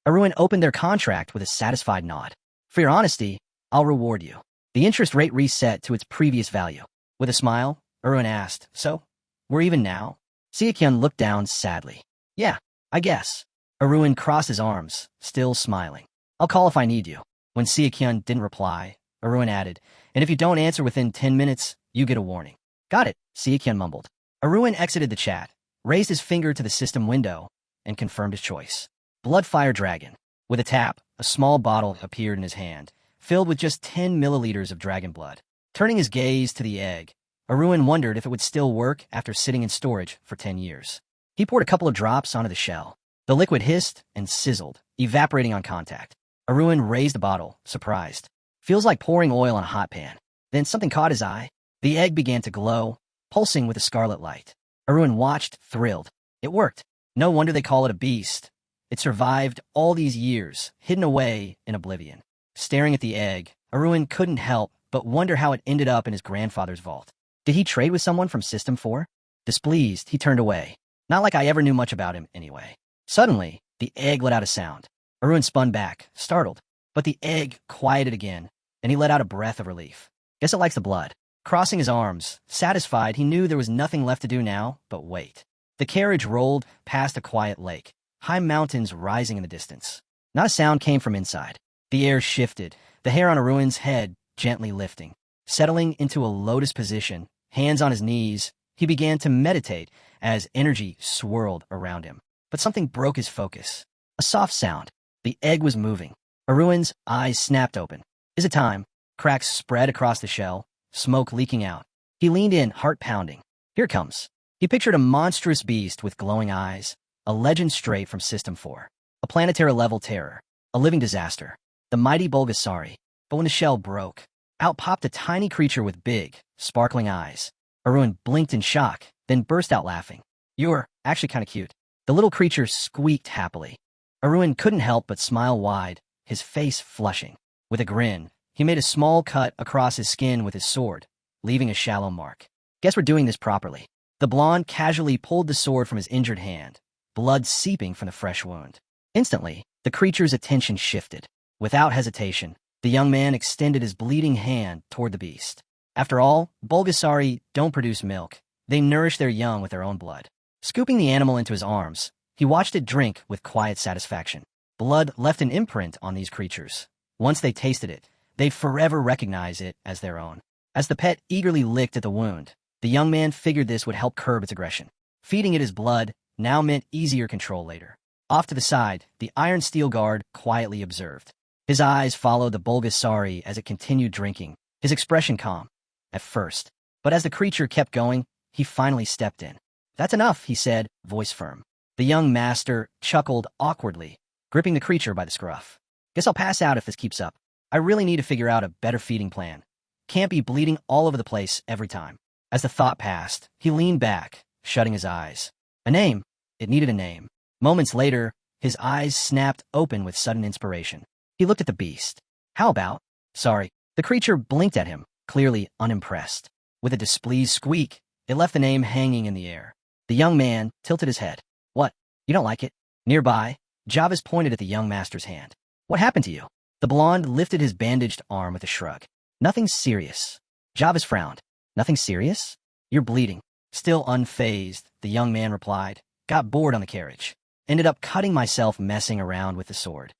Arun opened their contract with a satisfied nod. For your honesty, I'll reward you. The interest rate reset to its previous value. With a smile, Arun asked, so, we're even now? Siakyan looked down sadly. Yeah, I guess. Arun crossed his arms, still smiling. I'll call if I need you. When Siakyan didn't reply, Arun added, and if you don't answer within 10 minutes, you get a warning. Got it, Siakyan mumbled. Arun exited the chat, raised his finger to the system window, and confirmed his choice. Bloodfire Dragon. With a tap, a small bottle appeared in his hand, filled with just 10 milliliters of dragon blood. Turning his gaze to the egg, Arun wondered if it would still work after sitting in storage for 10 years. He poured a couple of drops onto the shell. The liquid hissed and sizzled, evaporating on contact. Arun raised the bottle, surprised. Feels like pouring oil on a hot pan. Then something caught his eye. The egg began to glow, pulsing with a scarlet light. Arun watched, thrilled. It worked. No wonder they call it a beast. It survived all these years, hidden away in oblivion. Staring at the egg, Arun couldn't help but wonder how it ended up in his grandfather's vault. Did he trade with someone from System 4? Displeased, he turned away. Not like I ever knew much about him, anyway. Suddenly, the egg let out a sound. Arun spun back, startled. But the egg quieted again, and he let out a breath of relief. Guess it likes the blood. Crossing his arms, satisfied, he knew there was nothing left to do now but wait. The carriage rolled past a quiet lake, high mountains rising in the distance. Not a sound came from inside. The air shifted, the hair on Arun's head gently lifting. Settling into a lotus position, hands on his knees, he began to meditate as energy swirled around him. But something broke his focus. A soft sound. The egg was moving. Aruan's eyes snapped open. Is it time? Cracks spread across the shell, smoke leaking out. He leaned in, heart pounding. Here it comes. He pictured a monstrous beast with glowing eyes, a legend straight from System 4. A planetary-level terror, a living disaster. The mighty Bulgasari. But when the shell broke, out popped a tiny creature with big, sparkling eyes. Aruan blinked in shock, then burst out laughing. You're actually kind of cute. The little creature squeaked happily. Aruan couldn't help but smile wide, his face flushing. With a grin, he made a small cut across his skin with his sword, leaving a shallow mark. Guess we're doing this properly. The blonde casually pulled the sword from his injured hand, blood seeping from the fresh wound. Instantly, the creature's attention shifted. Without hesitation, the young man extended his bleeding hand toward the beast. After all, Bulgasari don't produce milk. They nourish their young with their own blood. Scooping the animal into his arms, he watched it drink with quiet satisfaction. Blood left an imprint on these creatures. Once they tasted it, they'd forever recognize it as their own. As the pet eagerly licked at the wound, the young man figured this would help curb its aggression. Feeding it his blood now meant easier control later. Off to the side, the iron steel guard quietly observed. His eyes followed the Bulgasari as it continued drinking, his expression calm. At first. But as the creature kept going, he finally stepped in. That's enough, he said, voice firm. The young master chuckled awkwardly, gripping the creature by the scruff. Guess I'll pass out if this keeps up. I really need to figure out a better feeding plan. Can't be bleeding all over the place every time. As the thought passed, he leaned back, shutting his eyes. A name. It needed a name. Moments later, his eyes snapped open with sudden inspiration. He looked at the beast. How about? Sorry. The creature blinked at him, clearly unimpressed. With a displeased squeak, it left the name hanging in the air. The young man tilted his head. What? You don't like it? Nearby, Javis pointed at the young master's hand. What happened to you? The blonde lifted his bandaged arm with a shrug. Nothing serious. Javis frowned. Nothing serious? You're bleeding. Still unfazed, the young man replied. Got bored on the carriage. Ended up cutting myself messing around with the sword.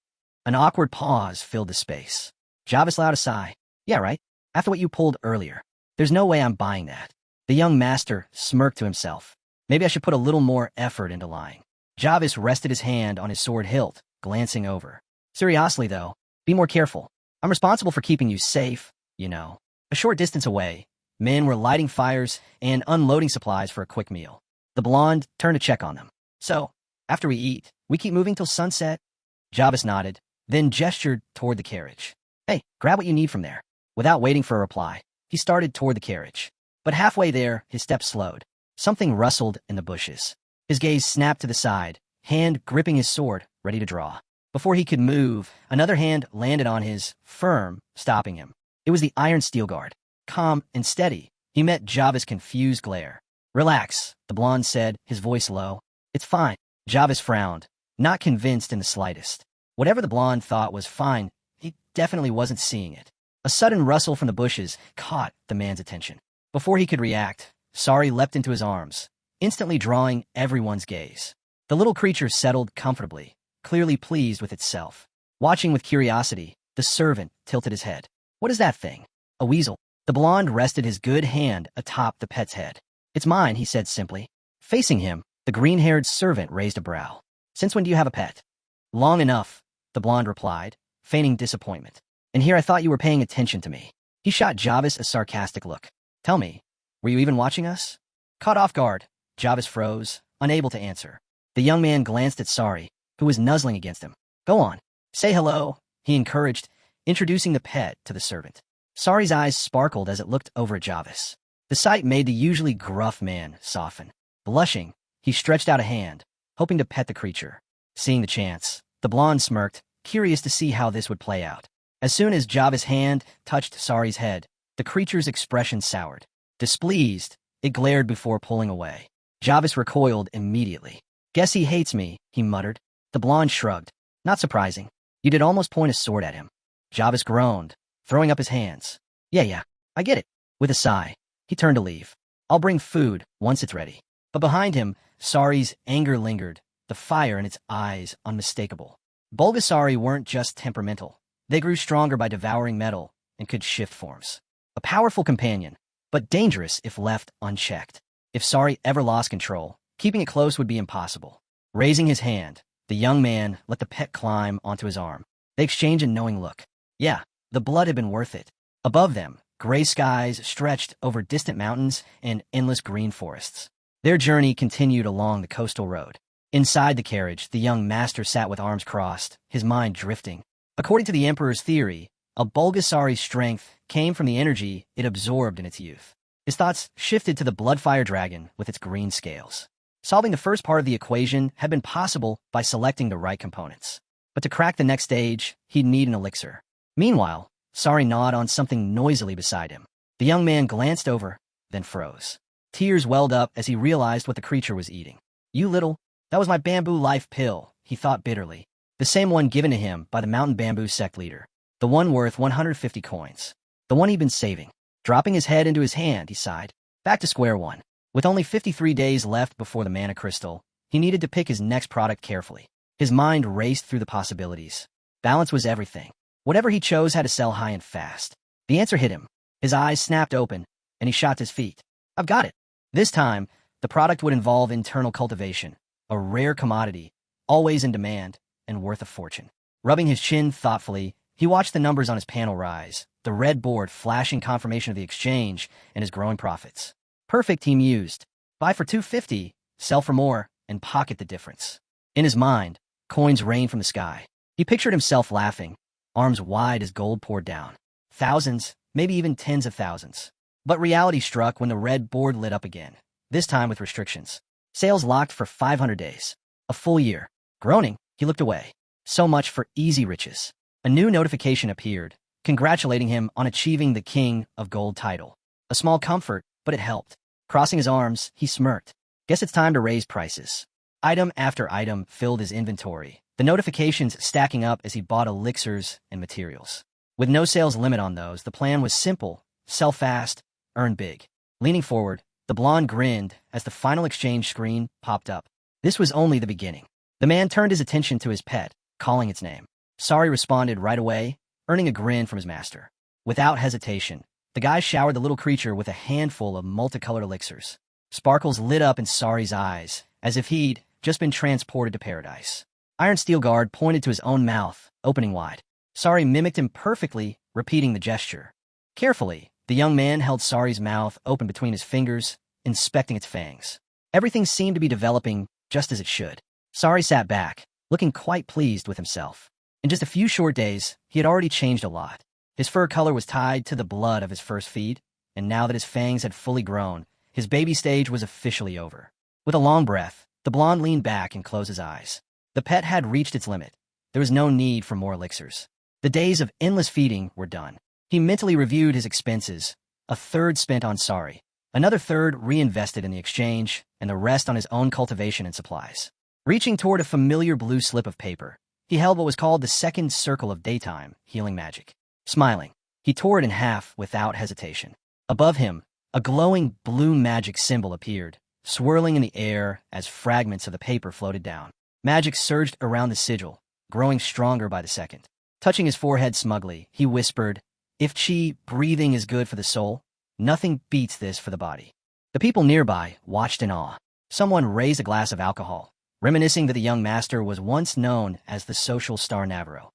An awkward pause filled the space. Javis allowed a sigh. Yeah, right. After what you pulled earlier. There's no way I'm buying that. The young master smirked to himself. Maybe I should put a little more effort into lying. Javis rested his hand on his sword hilt, glancing over. Seriously, though, be more careful. I'm responsible for keeping you safe, you know. A short distance away, men were lighting fires and unloading supplies for a quick meal. The blonde turned to check on them. So, after we eat, we keep moving till sunset? Javis nodded, then gestured toward the carriage. Hey, grab what you need from there. Without waiting for a reply, he started toward the carriage. But halfway there, his steps slowed. Something rustled in the bushes. His gaze snapped to the side, hand gripping his sword, ready to draw. Before he could move, another hand landed on his, firm, stopping him. It was the iron steel guard. Calm and steady, he met Javis' confused glare. Relax, the blonde said, his voice low. It's fine. Javis frowned, not convinced in the slightest. Whatever the blonde thought was fine, he definitely wasn't seeing it. A sudden rustle from the bushes caught the man's attention. Before he could react, Sari leapt into his arms, instantly drawing everyone's gaze. The little creature settled comfortably, clearly pleased with itself. Watching with curiosity, the servant tilted his head. What is that thing? A weasel. The blonde rested his good hand atop the pet's head. It's mine, he said simply. Facing him, the green-haired servant raised a brow. Since when do you have a pet? Long enough, the blonde replied, feigning disappointment. And here I thought you were paying attention to me. He shot Javis a sarcastic look. Tell me, were you even watching us? Caught off guard, Javis froze, unable to answer. The young man glanced at Sari, who was nuzzling against him. Go on. Say hello, he encouraged, introducing the pet to the servant. Sari's eyes sparkled as it looked over at Javis. The sight made the usually gruff man soften. Blushing, he stretched out a hand, hoping to pet the creature. Seeing the chance, the blonde smirked, curious to see how this would play out. As soon as Javis' hand touched Sari's head, the creature's expression soured. Displeased, it glared before pulling away. Javis recoiled immediately. Guess he hates me, he muttered. The blonde shrugged. Not surprising. You did almost point a sword at him. Javis groaned, throwing up his hands. Yeah, I get it. With a sigh, he turned to leave. I'll bring food once it's ready. But behind him, Sari's anger lingered, the fire in its eyes unmistakable. Bulgasari weren't just temperamental. They grew stronger by devouring metal and could shift forms. A powerful companion, but dangerous if left unchecked. If Sari ever lost control, keeping it close would be impossible. Raising his hand, the young man let the pet climb onto his arm. They exchange a knowing look. Yeah, the blood had been worth it. Above them, gray skies stretched over distant mountains and endless green forests. Their journey continued along the coastal road. Inside the carriage, the young master sat with arms crossed, his mind drifting. According to the Emperor's theory, a Bulgasari's strength came from the energy it absorbed in its youth. His thoughts shifted to the blood-fire dragon with its green scales. Solving the first part of the equation had been possible by selecting the right components. But to crack the next stage, he'd need an elixir. Meanwhile, Sari gnawed on something noisily beside him. The young man glanced over, then froze. Tears welled up as he realized what the creature was eating. That was my bamboo life pill, he thought bitterly. The same one given to him by the mountain bamboo sect leader. The one worth 150 coins. The one he'd been saving. Dropping his head into his hand, he sighed. Back to square one. With only 53 days left before the mana crystal, he needed to pick his next product carefully. His mind raced through the possibilities. Balance was everything. Whatever he chose had to sell high and fast. The answer hit him. His eyes snapped open, and he shot to his feet. I've got it. This time, the product would involve internal cultivation, a rare commodity, always in demand, and worth a fortune. Rubbing his chin thoughtfully, he watched the numbers on his panel rise, the red board flashing confirmation of the exchange and his growing profits. Perfect, he mused. Buy for 250, sell for more, and pocket the difference. In his mind, coins rained from the sky. He pictured himself laughing, arms wide as gold poured down. Thousands, maybe even tens of thousands. But reality struck when the red board lit up again, this time with restrictions. Sales locked for 500 days. A full year. Groaning, he looked away. So much for easy riches. A new notification appeared, congratulating him on achieving the King of Gold title. A small comfort, but it helped. Crossing his arms, he smirked. Guess it's time to raise prices. Item after item filled his inventory, the notifications stacking up as he bought elixirs and materials. With no sales limit on those, the plan was simple. Sell fast, earn big. Leaning forward, the blonde grinned as the final exchange screen popped up. This was only the beginning. The man turned his attention to his pet, calling its name. Sari responded right away, earning a grin from his master. Without hesitation, the guy showered the little creature with a handful of multicolored elixirs. Sparkles lit up in Sari's eyes, as if he'd just been transported to paradise. Iron Steel Guard pointed to his own mouth, opening wide. Sari mimicked him perfectly, repeating the gesture. Carefully, the young man held Sari's mouth open between his fingers, inspecting its fangs. Everything seemed to be developing just as it should. Sari sat back, looking quite pleased with himself. In just a few short days, he had already changed a lot. His fur color was tied to the blood of his first feed, and now that his fangs had fully grown, his baby stage was officially over. With a long breath, the blonde leaned back and closed his eyes. The pet had reached its limit. There was no need for more elixirs. The days of endless feeding were done. He mentally reviewed his expenses, a third spent on Sari, another third reinvested in the exchange, and the rest on his own cultivation and supplies. Reaching toward a familiar blue slip of paper, he held what was called the second circle of daytime healing magic. Smiling, he tore it in half without hesitation. Above him, a glowing blue magic symbol appeared, swirling in the air as fragments of the paper floated down. Magic surged around the sigil, growing stronger by the second. Touching his forehead smugly, he whispered, "If chi, breathing is good for the soul, nothing beats this for the body." The people nearby watched in awe. Someone raised a glass of alcohol, reminiscing that the young master was once known as the social star Navarro.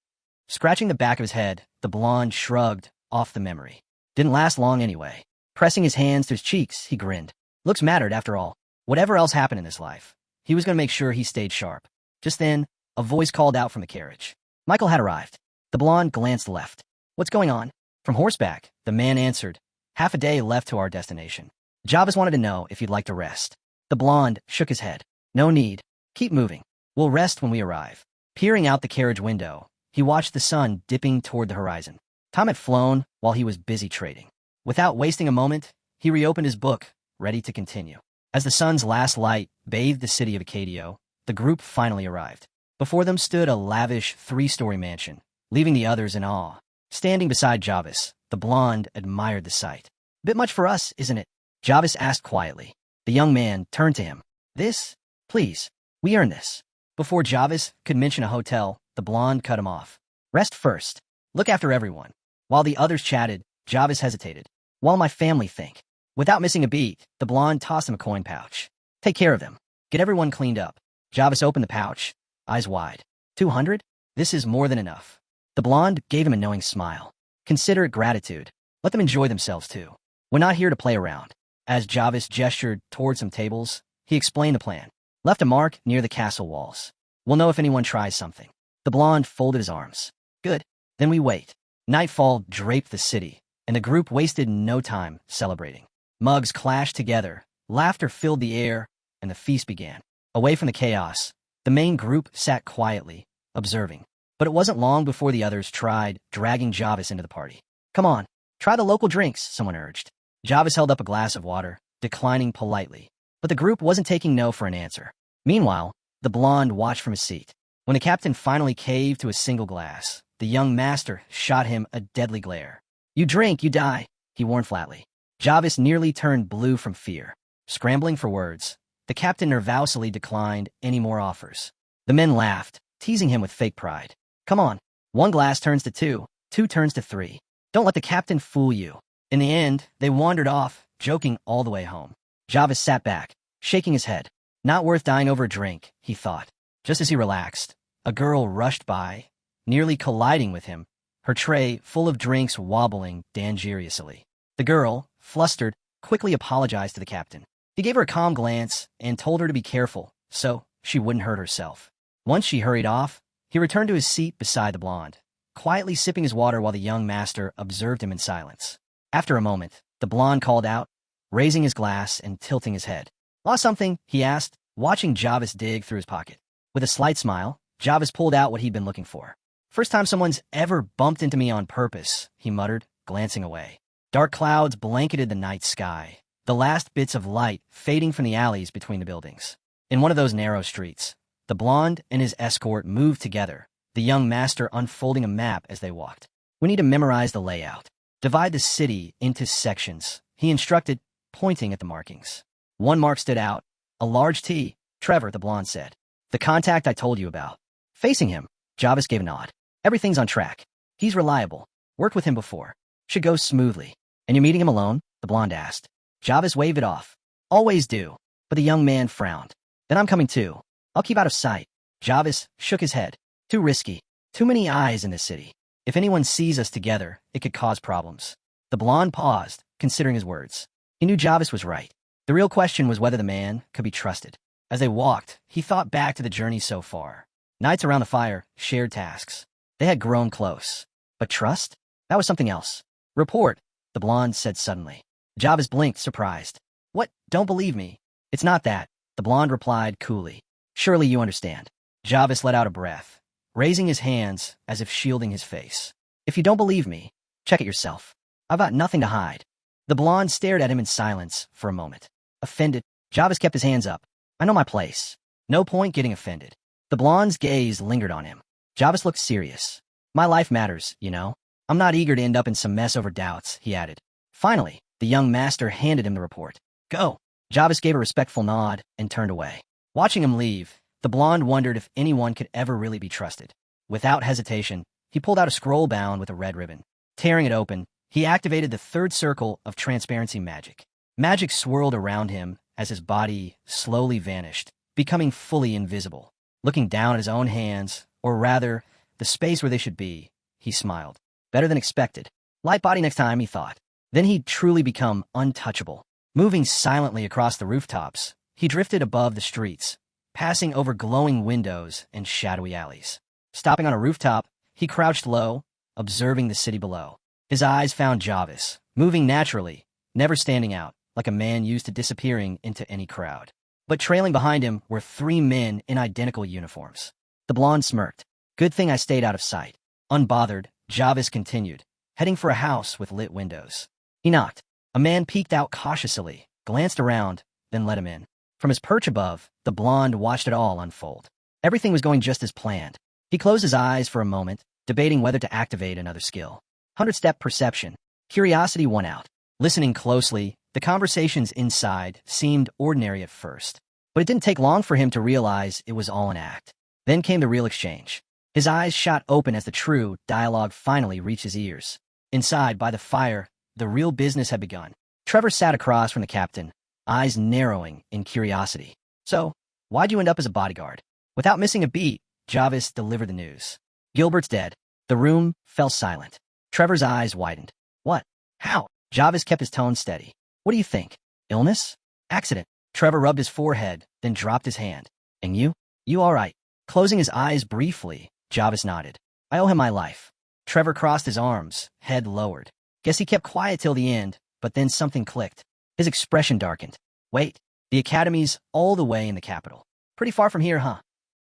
Scratching the back of his head, the blonde shrugged off the memory. Didn't last long anyway. Pressing his hands to his cheeks, he grinned. Looks mattered after all. Whatever else happened in this life, he was going to make sure he stayed sharp. Just then, a voice called out from the carriage. Michael had arrived. The blonde glanced left. What's going on? From horseback, the man answered. Half a day left to our destination. Jarvis wanted to know if you'd like to rest. The blonde shook his head. No need. Keep moving. We'll rest when we arrive. Peering out the carriage window, he watched the sun dipping toward the horizon. Time had flown while he was busy trading. Without wasting a moment, he reopened his book, ready to continue. As the sun's last light bathed the city of Acadio, the group finally arrived. Before them stood a lavish 3-story mansion, leaving the others in awe. Standing beside Jarvis, the blonde admired the sight. Bit much for us, isn't it? Jarvis asked quietly. The young man turned to him. This? Please. We earned this. Before Jarvis could mention a hotel, the blonde cut him off. Rest first. Look after everyone. While the others chatted, Jarvis hesitated. While my family think. Without missing a beat, the blonde tossed him a coin pouch. Take care of them. Get everyone cleaned up. Jarvis opened the pouch, eyes wide. 200? This is more than enough. The blonde gave him a knowing smile. Consider it gratitude. Let them enjoy themselves too. We're not here to play around. As Jarvis gestured toward some tables, he explained the plan. Left a mark near the castle walls. We'll know if anyone tries something. The blonde folded his arms. Good. Then we wait. Nightfall draped the city, and the group wasted no time celebrating. Mugs clashed together, laughter filled the air, and the feast began. Away from the chaos, the main group sat quietly, observing. But it wasn't long before the others tried dragging Jarvis into the party. Come on, try the local drinks, someone urged. Jarvis held up a glass of water, declining politely. But the group wasn't taking no for an answer. Meanwhile, the blonde watched from his seat. When the captain finally caved to a single glass, the young master shot him a deadly glare. You drink, you die, he warned flatly. Jarvis nearly turned blue from fear. Scrambling for words, the captain nervously declined any more offers. The men laughed, teasing him with fake pride. Come on, one glass turns to two, two turns to three. Don't let the captain fool you. In the end, they wandered off, joking all the way home. Jarvis sat back, shaking his head. Not worth dying over a drink, he thought. Just as he relaxed, a girl rushed by, nearly colliding with him, her tray full of drinks wobbling dangerously. The girl, flustered, quickly apologized to the captain. He gave her a calm glance and told her to be careful, so she wouldn't hurt herself. Once she hurried off, he returned to his seat beside the blonde, quietly sipping his water while the young master observed him in silence. After a moment, the blonde called out, raising his glass and tilting his head. Lost something? He asked, watching Jarvis dig through his pocket. With a slight smile, Jarvis pulled out what he'd been looking for. First time someone's ever bumped into me on purpose, he muttered, glancing away. Dark clouds blanketed the night sky, the last bits of light fading from the alleys between the buildings. In one of those narrow streets, the blonde and his escort moved together, the young master unfolding a map as they walked. We need to memorize the layout. Divide the city into sections, he instructed, pointing at the markings. One mark stood out, a large T. Trevor, the blonde said. The contact I told you about. Facing him, Jarvis gave a nod. Everything's on track. He's reliable. Worked with him before. Should go smoothly. And you're meeting him alone? The blonde asked. Jarvis waved it off. Always do. But the young man frowned. Then I'm coming too. I'll keep out of sight. Jarvis shook his head. Too risky. Too many eyes in this city. If anyone sees us together, it could cause problems. The blonde paused, considering his words. He knew Jarvis was right. The real question was whether the man could be trusted. As they walked, he thought back to the journey so far. Nights around the fire, shared tasks. They had grown close. But trust? That was something else. Report, the blonde said suddenly. Jarvis blinked, surprised. What? Don't believe me. It's not that, the blonde replied coolly. Surely you understand. Jarvis let out a breath, raising his hands as if shielding his face. If you don't believe me, check it yourself. I've got nothing to hide. The blonde stared at him in silence for a moment. Offended, Jarvis kept his hands up. I know my place. No point getting offended. The blonde's gaze lingered on him. Jarvis looked serious. My life matters, you know. I'm not eager to end up in some mess over doubts, he added. Finally, the young master handed him the report. Go. Jarvis gave a respectful nod and turned away. Watching him leave, the blonde wondered if anyone could ever really be trusted. Without hesitation, he pulled out a scroll bound with a red ribbon. Tearing it open, he activated the third circle of transparency magic. Magic swirled around him as his body slowly vanished, becoming fully invisible. Looking down at his own hands, or rather, the space where they should be, he smiled. Better than expected. Light body next time, he thought. Then he'd truly become untouchable. Moving silently across the rooftops, he drifted above the streets, passing over glowing windows and shadowy alleys. Stopping on a rooftop, he crouched low, observing the city below. His eyes found Jarvis, moving naturally, never standing out, like a man used to disappearing into any crowd. But trailing behind him were three men in identical uniforms. The blonde smirked. Good thing I stayed out of sight. Unbothered, Jarvis continued, heading for a house with lit windows. He knocked. A man peeked out cautiously, glanced around, then let him in. From his perch above, the blonde watched it all unfold. Everything was going just as planned. He closed his eyes for a moment, debating whether to activate another skill. 100-step perception. Curiosity won out. Listening closely, the conversations inside seemed ordinary at first. But it didn't take long for him to realize it was all an act. Then came the real exchange. His eyes shot open as the true dialogue finally reached his ears. Inside, by the fire, the real business had begun. Trevor sat across from the captain, eyes narrowing in curiosity. So, why'd you end up as a bodyguard? Without missing a beat, Jarvis delivered the news. Gilbert's dead. The room fell silent. Trevor's eyes widened. What? How? Jarvis kept his tone steady. What do you think? Illness? Accident? Trevor rubbed his forehead, then dropped his hand. And you? You all right? Closing his eyes briefly, Jarvis nodded. I owe him my life. Trevor crossed his arms, head lowered. Guess he kept quiet till the end, but then something clicked. His expression darkened. Wait, the academy's all the way in the capital. Pretty far from here, huh?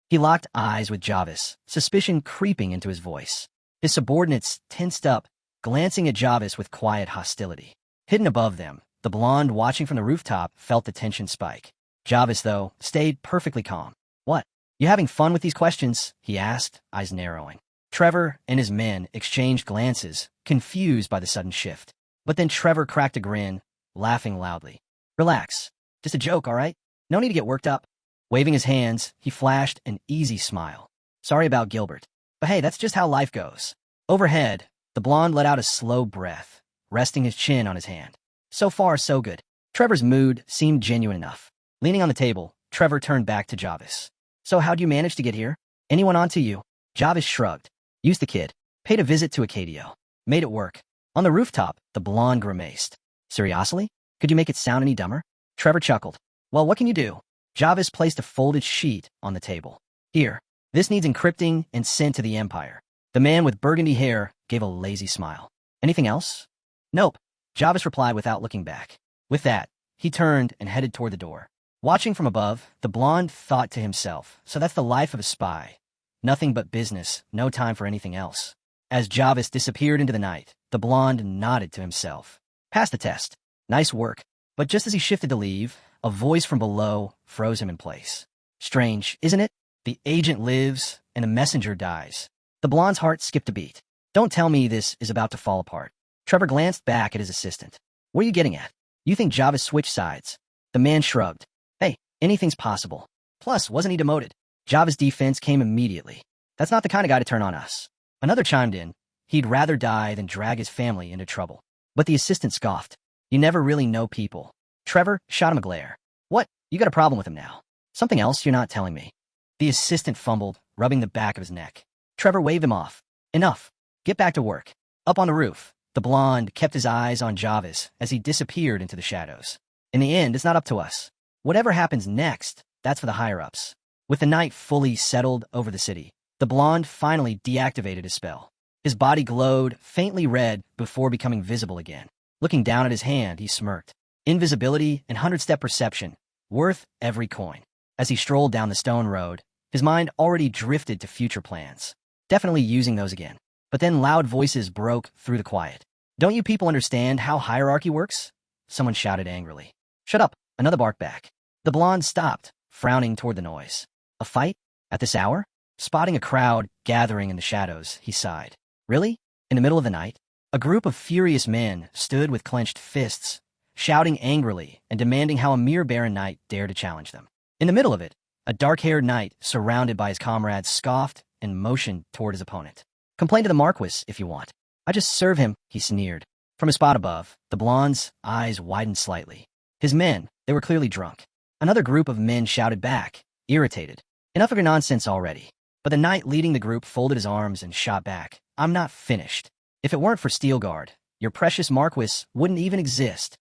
He locked eyes with Jarvis, suspicion creeping into his voice. His subordinates tensed up, glancing at Jarvis with quiet hostility. Hidden above them, the blonde watching from the rooftop felt the tension spike. Jarvis, though, stayed perfectly calm. What? You having fun with these questions? He asked, eyes narrowing. Trevor and his men exchanged glances, confused by the sudden shift. But then Trevor cracked a grin, laughing loudly. Relax. Just a joke, all right? No need to get worked up. Waving his hands, he flashed an easy smile. Sorry about Gilbert. But hey, that's just how life goes. Overhead, the blonde let out a slow breath, resting his chin on his hand. So far, so good. Trevor's mood seemed genuine enough. Leaning on the table, Trevor turned back to Jarvis. So how'd you manage to get here? Anyone onto you? Jarvis shrugged. Used the kid. Paid a visit to Acadio. Made it work. On the rooftop, the blonde grimaced. Seriously? Could you make it sound any dumber? Trevor chuckled. Well, what can you do? Jarvis placed a folded sheet on the table. Here. This needs encrypting and sent to the Empire. The man with burgundy hair gave a lazy smile. Anything else? Nope. Jarvis replied without looking back. With that, he turned and headed toward the door. Watching from above, the blonde thought to himself, so that's the life of a spy. Nothing but business, no time for anything else. As Jarvis disappeared into the night, the blonde nodded to himself. Passed the test. Nice work. But just as he shifted to leave, a voice from below froze him in place. Strange, isn't it? The agent lives, and the messenger dies. The blonde's heart skipped a beat. Don't tell me this is about to fall apart. Trevor glanced back at his assistant. What are you getting at? You think Jarvis switched sides? The man shrugged. Hey, anything's possible. Plus, wasn't he demoted? Jarvis' defense came immediately. That's not the kind of guy to turn on us. Another chimed in. He'd rather die than drag his family into trouble. But the assistant scoffed. You never really know people. Trevor shot him a glare. What? You got a problem with him now? Something else you're not telling me. The assistant fumbled, rubbing the back of his neck. Trevor waved him off. Enough. Get back to work. Up on the roof, the blonde kept his eyes on Jarvis as he disappeared into the shadows. In the end, it's not up to us. Whatever happens next, that's for the higher-ups. With the night fully settled over the city, the blonde finally deactivated his spell. His body glowed faintly red before becoming visible again. Looking down at his hand, he smirked. Invisibility and 100-step perception, worth every coin. As he strolled down the stone road, his mind already drifted to future plans. Definitely using those again. But then loud voices broke through the quiet. Don't you people understand how hierarchy works? Someone shouted angrily. Shut up, another bark back. The blonde stopped, frowning toward the noise. A fight? At this hour? Spotting a crowd gathering in the shadows, he sighed. Really? In the middle of the night? A group of furious men stood with clenched fists, shouting angrily and demanding how a mere barren knight dared to challenge them. In the middle of it, a dark-haired knight, surrounded by his comrades, scoffed and motioned toward his opponent. Complain to the Marquis if you want. I just serve him, he sneered. From his spot above, the blonde's eyes widened slightly. His men, they were clearly drunk. Another group of men shouted back, irritated. Enough of your nonsense already. But the knight leading the group folded his arms and shot back. I'm not finished. If it weren't for Steelguard, your precious Marquis wouldn't even exist.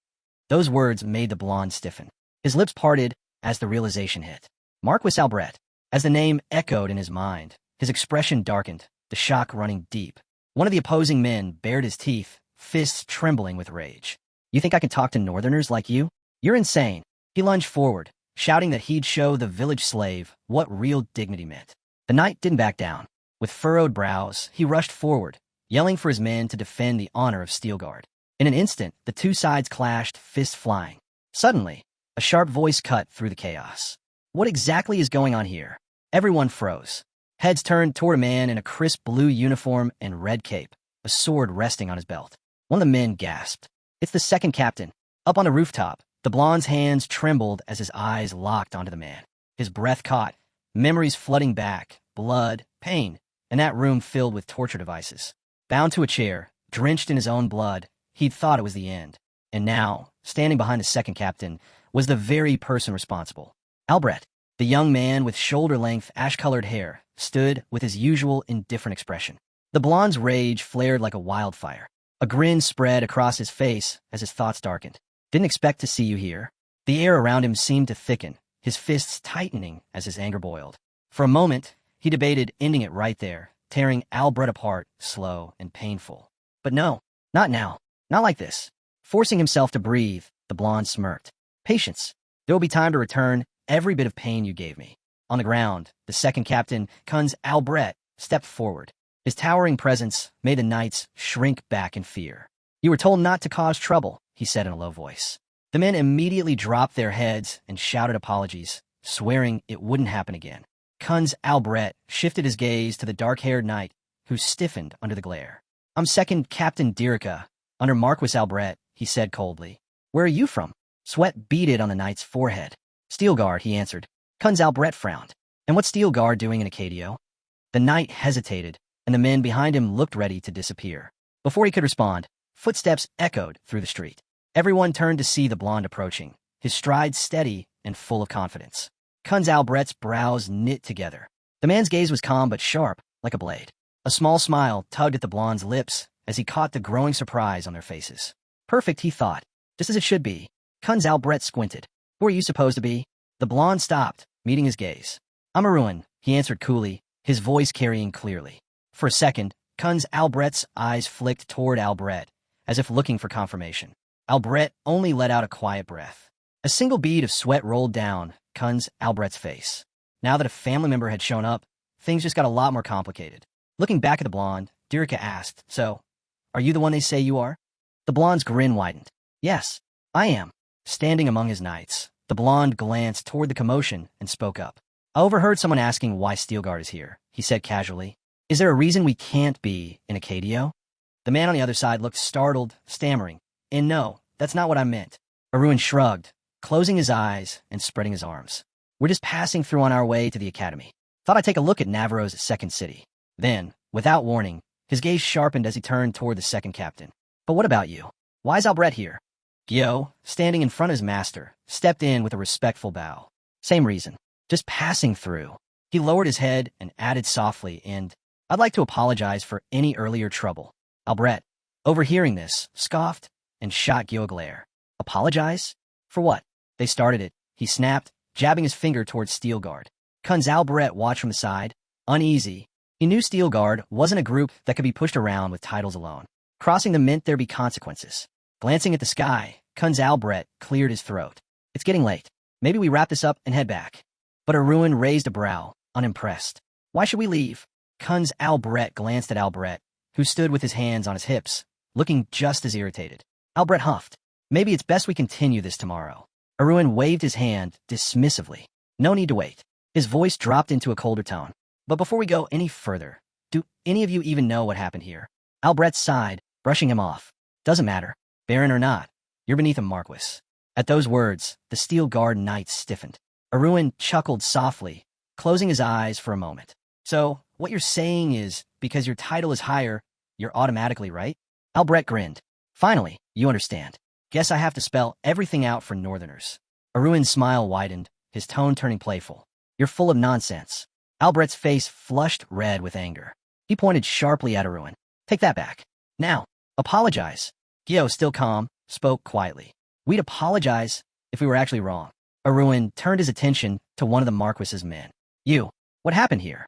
Those words made the blonde stiffen. His lips parted as the realization hit. Marquis Albret. As the name echoed in his mind, his expression darkened, the shock running deep. One of the opposing men bared his teeth, fists trembling with rage. You think I can talk to northerners like you? You're insane. He lunged forward, shouting that he'd show the village slave what real dignity meant. The knight didn't back down. With furrowed brows, he rushed forward, yelling for his men to defend the honor of Steelguard. In an instant, the two sides clashed, fists flying. Suddenly, a sharp voice cut through the chaos. What exactly is going on here? Everyone froze. Heads turned toward a man in a crisp blue uniform and red cape, a sword resting on his belt. One of the men gasped. It's the second captain. Up on the rooftop, the blonde's hands trembled as his eyes locked onto the man. His breath caught, memories flooding back, blood, pain, and that room filled with torture devices. Bound to a chair, drenched in his own blood, he'd thought it was the end. And now, standing behind the second captain, was the very person responsible. Albret, the young man with shoulder-length, ash-colored hair, stood with his usual indifferent expression. The blonde's rage flared like a wildfire. A grin spread across his face as his thoughts darkened. Didn't expect to see you here. The air around him seemed to thicken, his fists tightening as his anger boiled. For a moment, he debated ending it right there, tearing Albret apart, slow and painful. But no, not now, not like this. Forcing himself to breathe, the blonde smirked. Patience. There will be time to return every bit of pain you gave me. On the ground, the second captain, Kunz Albret, stepped forward. His towering presence made the knights shrink back in fear. You were told not to cause trouble, he said in a low voice. The men immediately dropped their heads and shouted apologies, swearing it wouldn't happen again. Kunz Albret shifted his gaze to the dark-haired knight, who stiffened under the glare. I'm second Captain Dirica, under Marquis Albret, he said coldly. Where are you from? Sweat beaded on the knight's forehead. Steelguard, he answered. Kunz Albret frowned. And what's Steelguard doing in Acadio? The knight hesitated, and the men behind him looked ready to disappear. Before he could respond, footsteps echoed through the street. Everyone turned to see the blonde approaching, his stride steady and full of confidence. Kunz Albret's brows knit together. The man's gaze was calm but sharp, like a blade. A small smile tugged at the blonde's lips as he caught the growing surprise on their faces. Perfect, he thought. Just as it should be. Kunz Albret squinted. Who are you supposed to be? The blonde stopped, meeting his gaze. I'm a ruin, he answered coolly, his voice carrying clearly. For a second, Kunz Albret's eyes flicked toward Albret, as if looking for confirmation. Albret only let out a quiet breath. A single bead of sweat rolled down Kunz Albret's face. Now that a family member had shown up, things just got a lot more complicated. Looking back at the blonde, Dirica asked, So, are you the one they say you are? The blonde's grin widened. Yes, I am. Standing among his knights, the blonde glanced toward the commotion and spoke up. I overheard someone asking why Steelguard is here, he said casually. Is there a reason we can't be in Acadio? The man on the other side looked startled, stammering. And no, that's not what I meant. Arun shrugged, closing his eyes and spreading his arms. We're just passing through on our way to the academy. Thought I'd take a look at Navarro's second city. Then, without warning, his gaze sharpened as he turned toward the second captain. But what about you? Why is Albret here? Gyo, standing in front of his master, stepped in with a respectful bow. Same reason. Just passing through. He lowered his head and added softly, and I'd like to apologize for any earlier trouble. Albret, overhearing this, scoffed and shot Gyo a glare. Apologize? For what? They started it, he snapped, jabbing his finger towards Steelguard. Kunz Albret watched from the side, uneasy. He knew Steelguard wasn't a group that could be pushed around with titles alone. Crossing them meant there'd be consequences. Glancing at the sky, Kunz Albret cleared his throat. It's getting late. Maybe we wrap this up and head back. But Arun raised a brow, unimpressed. Why should we leave? Kunz Albret glanced at Albret, who stood with his hands on his hips, looking just as irritated. Albret huffed. Maybe it's best we continue this tomorrow. Arun waved his hand dismissively. No need to wait. His voice dropped into a colder tone. But before we go any further, do any of you even know what happened here? Albret sighed, brushing him off. Doesn't matter. Baron or not, you're beneath a Marquis. At those words, the Steel Guard knights stiffened. Arun chuckled softly, closing his eyes for a moment. So, what you're saying is, because your title is higher, you're automatically right? Albret grinned. Finally, you understand. Guess I have to spell everything out for Northerners. Arun's smile widened, his tone turning playful. You're full of nonsense. Albret's face flushed red with anger. He pointed sharply at Arun. Take that back. Now, apologize. Gyo, still calm, spoke quietly. We'd apologize if we were actually wrong. Arun turned his attention to one of the Marquis's men. You, what happened here?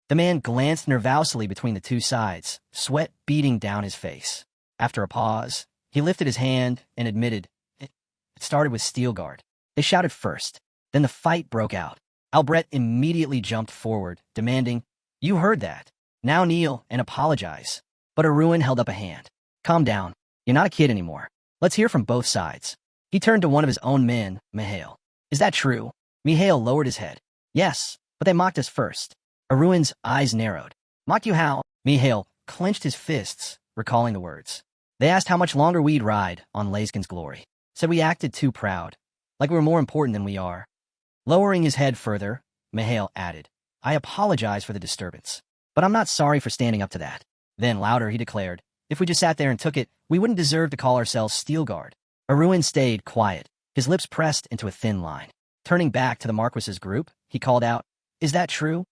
The man glanced nervously between the two sides, sweat beading down his face. After a pause, he lifted his hand and admitted, It started with Steelguard. They shouted first. Then the fight broke out. Albret immediately jumped forward, demanding, You heard that. Now kneel and apologize. But Arun held up a hand. Calm down. You're not a kid anymore. Let's hear from both sides. He turned to one of his own men, Mihail. Is that true? Mihail lowered his head. Yes, but they mocked us first. Arun's eyes narrowed. Mocked you how? Mihail clenched his fists, recalling the words. They asked how much longer we'd ride on Layskin's glory. Said we acted too proud, like we were more important than we are. Lowering his head further, Mihail added, I apologize for the disturbance, but I'm not sorry for standing up to that. Then louder he declared, if we just sat there and took it, we wouldn't deserve to call ourselves Steelguard. Arun stayed quiet, his lips pressed into a thin line. Turning back to the Marquis's group, he called out, Is that true?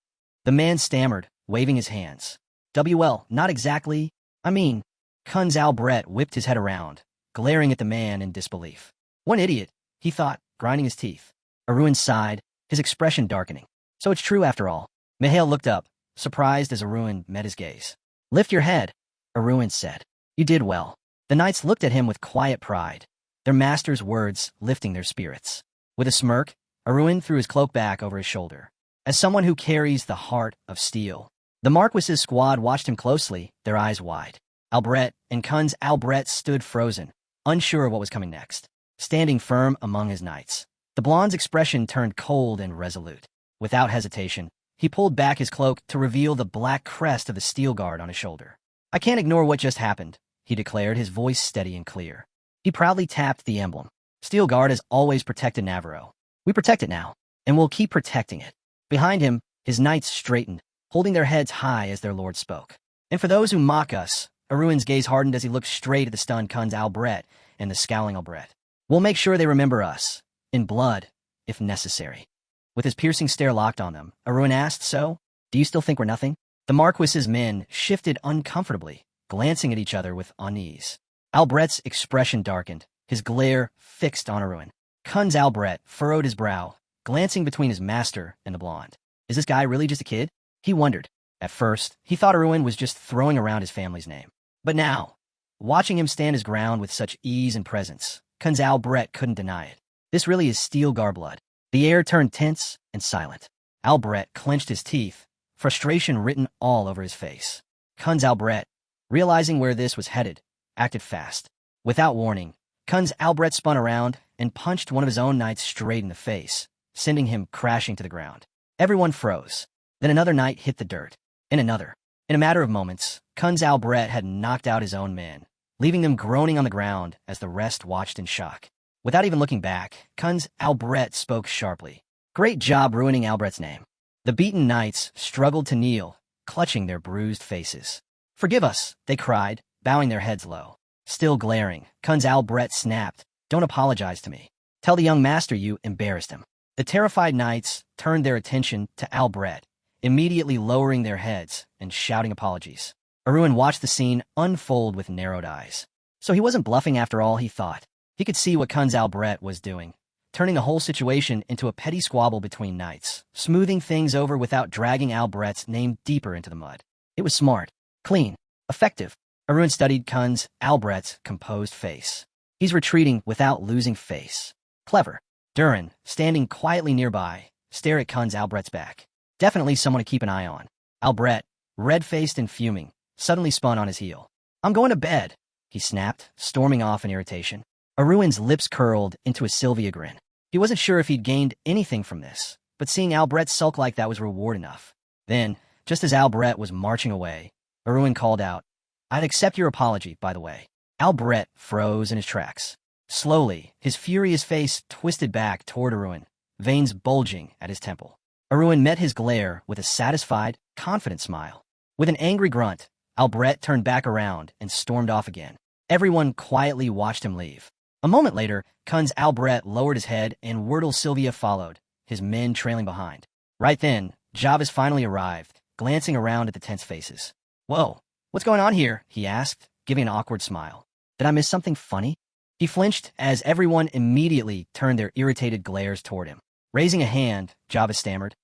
The man stammered, waving his hands. Well, not exactly. I mean, Kunz Albret whipped his head around, glaring at the man in disbelief. One idiot, he thought, grinding his teeth. Arun sighed, his expression darkening. So it's true after all. Mihail looked up, surprised as Arun met his gaze. Lift your head, Arun said. You did well. The knights looked at him with quiet pride, their master's words lifting their spirits. With a smirk, Arun threw his cloak back over his shoulder. As someone who carries the heart of steel, the Marquis's squad watched him closely, their eyes wide. Albret and Kunz Albret stood frozen, unsure of what was coming next, standing firm among his knights. The blonde's expression turned cold and resolute. Without hesitation, he pulled back his cloak to reveal the black crest of the steel guard on his shoulder. I can't ignore what just happened, he declared, his voice steady and clear. He proudly tapped the emblem. Steel Guard has always protected Navarro. We protect it now, and we'll keep protecting it. Behind him, his knights straightened, holding their heads high as their lord spoke. And for those who mock us, Arun's gaze hardened as he looked straight at the stunned Kunz Albret and the scowling Albret. We'll make sure they remember us, in blood, if necessary. With his piercing stare locked on them, Arun asked, So, do you still think we're nothing? The Marquis's men shifted uncomfortably, glancing at each other with unease. Albret's expression darkened, his glare fixed on Arun. Kunz Albret furrowed his brow, glancing between his master and the blonde. Is this guy really just a kid? He wondered. At first, he thought Arun was just throwing around his family's name. But now, watching him stand his ground with such ease and presence, Kunz Albret couldn't deny it. This really is Steel Guard blood. The air turned tense and silent. Albret clenched his teeth, frustration written all over his face. Kunz Albret, realizing where this was headed, acted fast. Without warning, Kunz Albret spun around and punched one of his own knights straight in the face, sending him crashing to the ground. Everyone froze. Then another knight hit the dirt, and another. In a matter of moments, Kunz Albret had knocked out his own men, leaving them groaning on the ground as the rest watched in shock. Without even looking back, Kunz Albret spoke sharply. Great job ruining Albret's name. The beaten knights struggled to kneel, clutching their bruised faces. Forgive us, they cried, bowing their heads low. Still glaring, Kunz Albret snapped, Don't apologize to me. Tell the young master you embarrassed him. The terrified knights turned their attention to Albret, immediately lowering their heads and shouting apologies. Arun watched the scene unfold with narrowed eyes. So he wasn't bluffing after all, he thought. He could see what Kunz Albret was doing, turning the whole situation into a petty squabble between knights, smoothing things over without dragging Albret's name deeper into the mud. It was smart, clean, effective. Arun studied Kunz Albret's composed face. He's retreating without losing face. Clever. Durin, standing quietly nearby, stared at Kunz Albret's back. Definitely someone to keep an eye on. Albret, red-faced and fuming, suddenly spun on his heel. I'm going to bed, he snapped, storming off in irritation. Arun's lips curled into a Sylvia grin. He wasn't sure if he'd gained anything from this, but seeing Albret sulk like that was reward enough. Then, just as Albret was marching away, Arun called out, I'd accept your apology, by the way. Albret froze in his tracks. Slowly, his furious face twisted back toward Arun, veins bulging at his temple. Arun met his glare with a satisfied, confident smile. With an angry grunt, Albret turned back around and stormed off again. Everyone quietly watched him leave. A moment later, Kunz Albret lowered his head and Wordle Sylvia followed, his men trailing behind. Right then, Javis finally arrived, glancing around at the tense faces. Whoa, what's going on here? He asked, giving an awkward smile. Did I miss something funny? He flinched as everyone immediately turned their irritated glares toward him. Raising a hand, Javis stammered,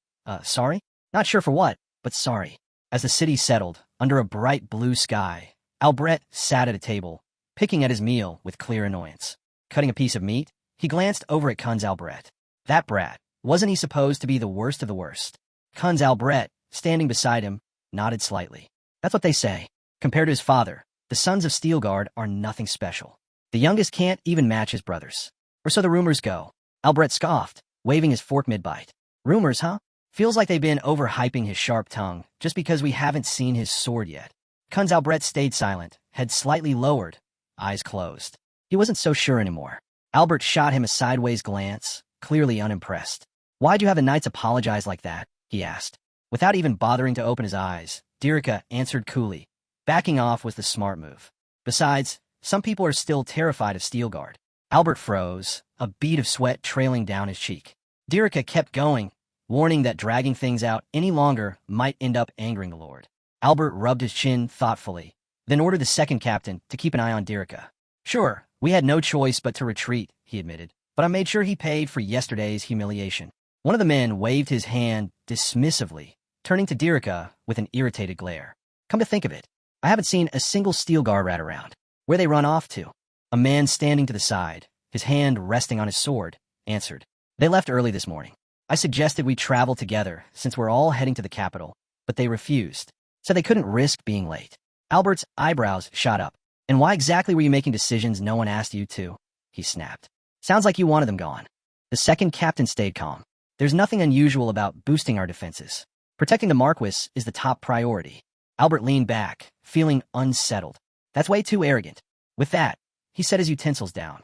sorry? Not sure for what, but sorry. As the city settled, under a bright blue sky, Albret sat at a table, picking at his meal with clear annoyance. Cutting a piece of meat, he glanced over at Kunz Albret. That brat, wasn't he supposed to be the worst of the worst? Kunz Albret, standing beside him, nodded slightly. That's what they say. Compared to his father, the sons of Steel Guard are nothing special. The youngest can't even match his brothers. Or so the rumors go. Albret scoffed, waving his fork mid-bite. Rumors, huh? Feels like they've been overhyping his sharp tongue, just because we haven't seen his sword yet. Kunz Albret stayed silent, head slightly lowered, eyes closed. He wasn't so sure anymore. Albert shot him a sideways glance, clearly unimpressed. Why'd you have the knights apologize like that? He asked. Without even bothering to open his eyes, Dirica answered coolly. Backing off was the smart move. Besides, some people are still terrified of Steel Guard. Albert froze, a bead of sweat trailing down his cheek. Dirica kept going, warning that dragging things out any longer might end up angering the Lord. Albert rubbed his chin thoughtfully, then ordered the second captain to keep an eye on Dirica. Sure, we had no choice but to retreat, he admitted, but I made sure he paid for yesterday's humiliation. One of the men waved his hand dismissively, turning to Dirica with an irritated glare. Come to think of it, I haven't seen a single steel guard rat around. Where they run off to? A man standing to the side, his hand resting on his sword, answered. They left early this morning. I suggested we travel together since we're all heading to the capital, but they refused, so they couldn't risk being late. Albert's eyebrows shot up. And why exactly were you making decisions no one asked you to? He snapped. Sounds like you wanted them gone. The second captain stayed calm. There's nothing unusual about boosting our defenses. Protecting the Marquis is the top priority. Albert leaned back, feeling unsettled. That's way too arrogant. With that, he set his utensils down.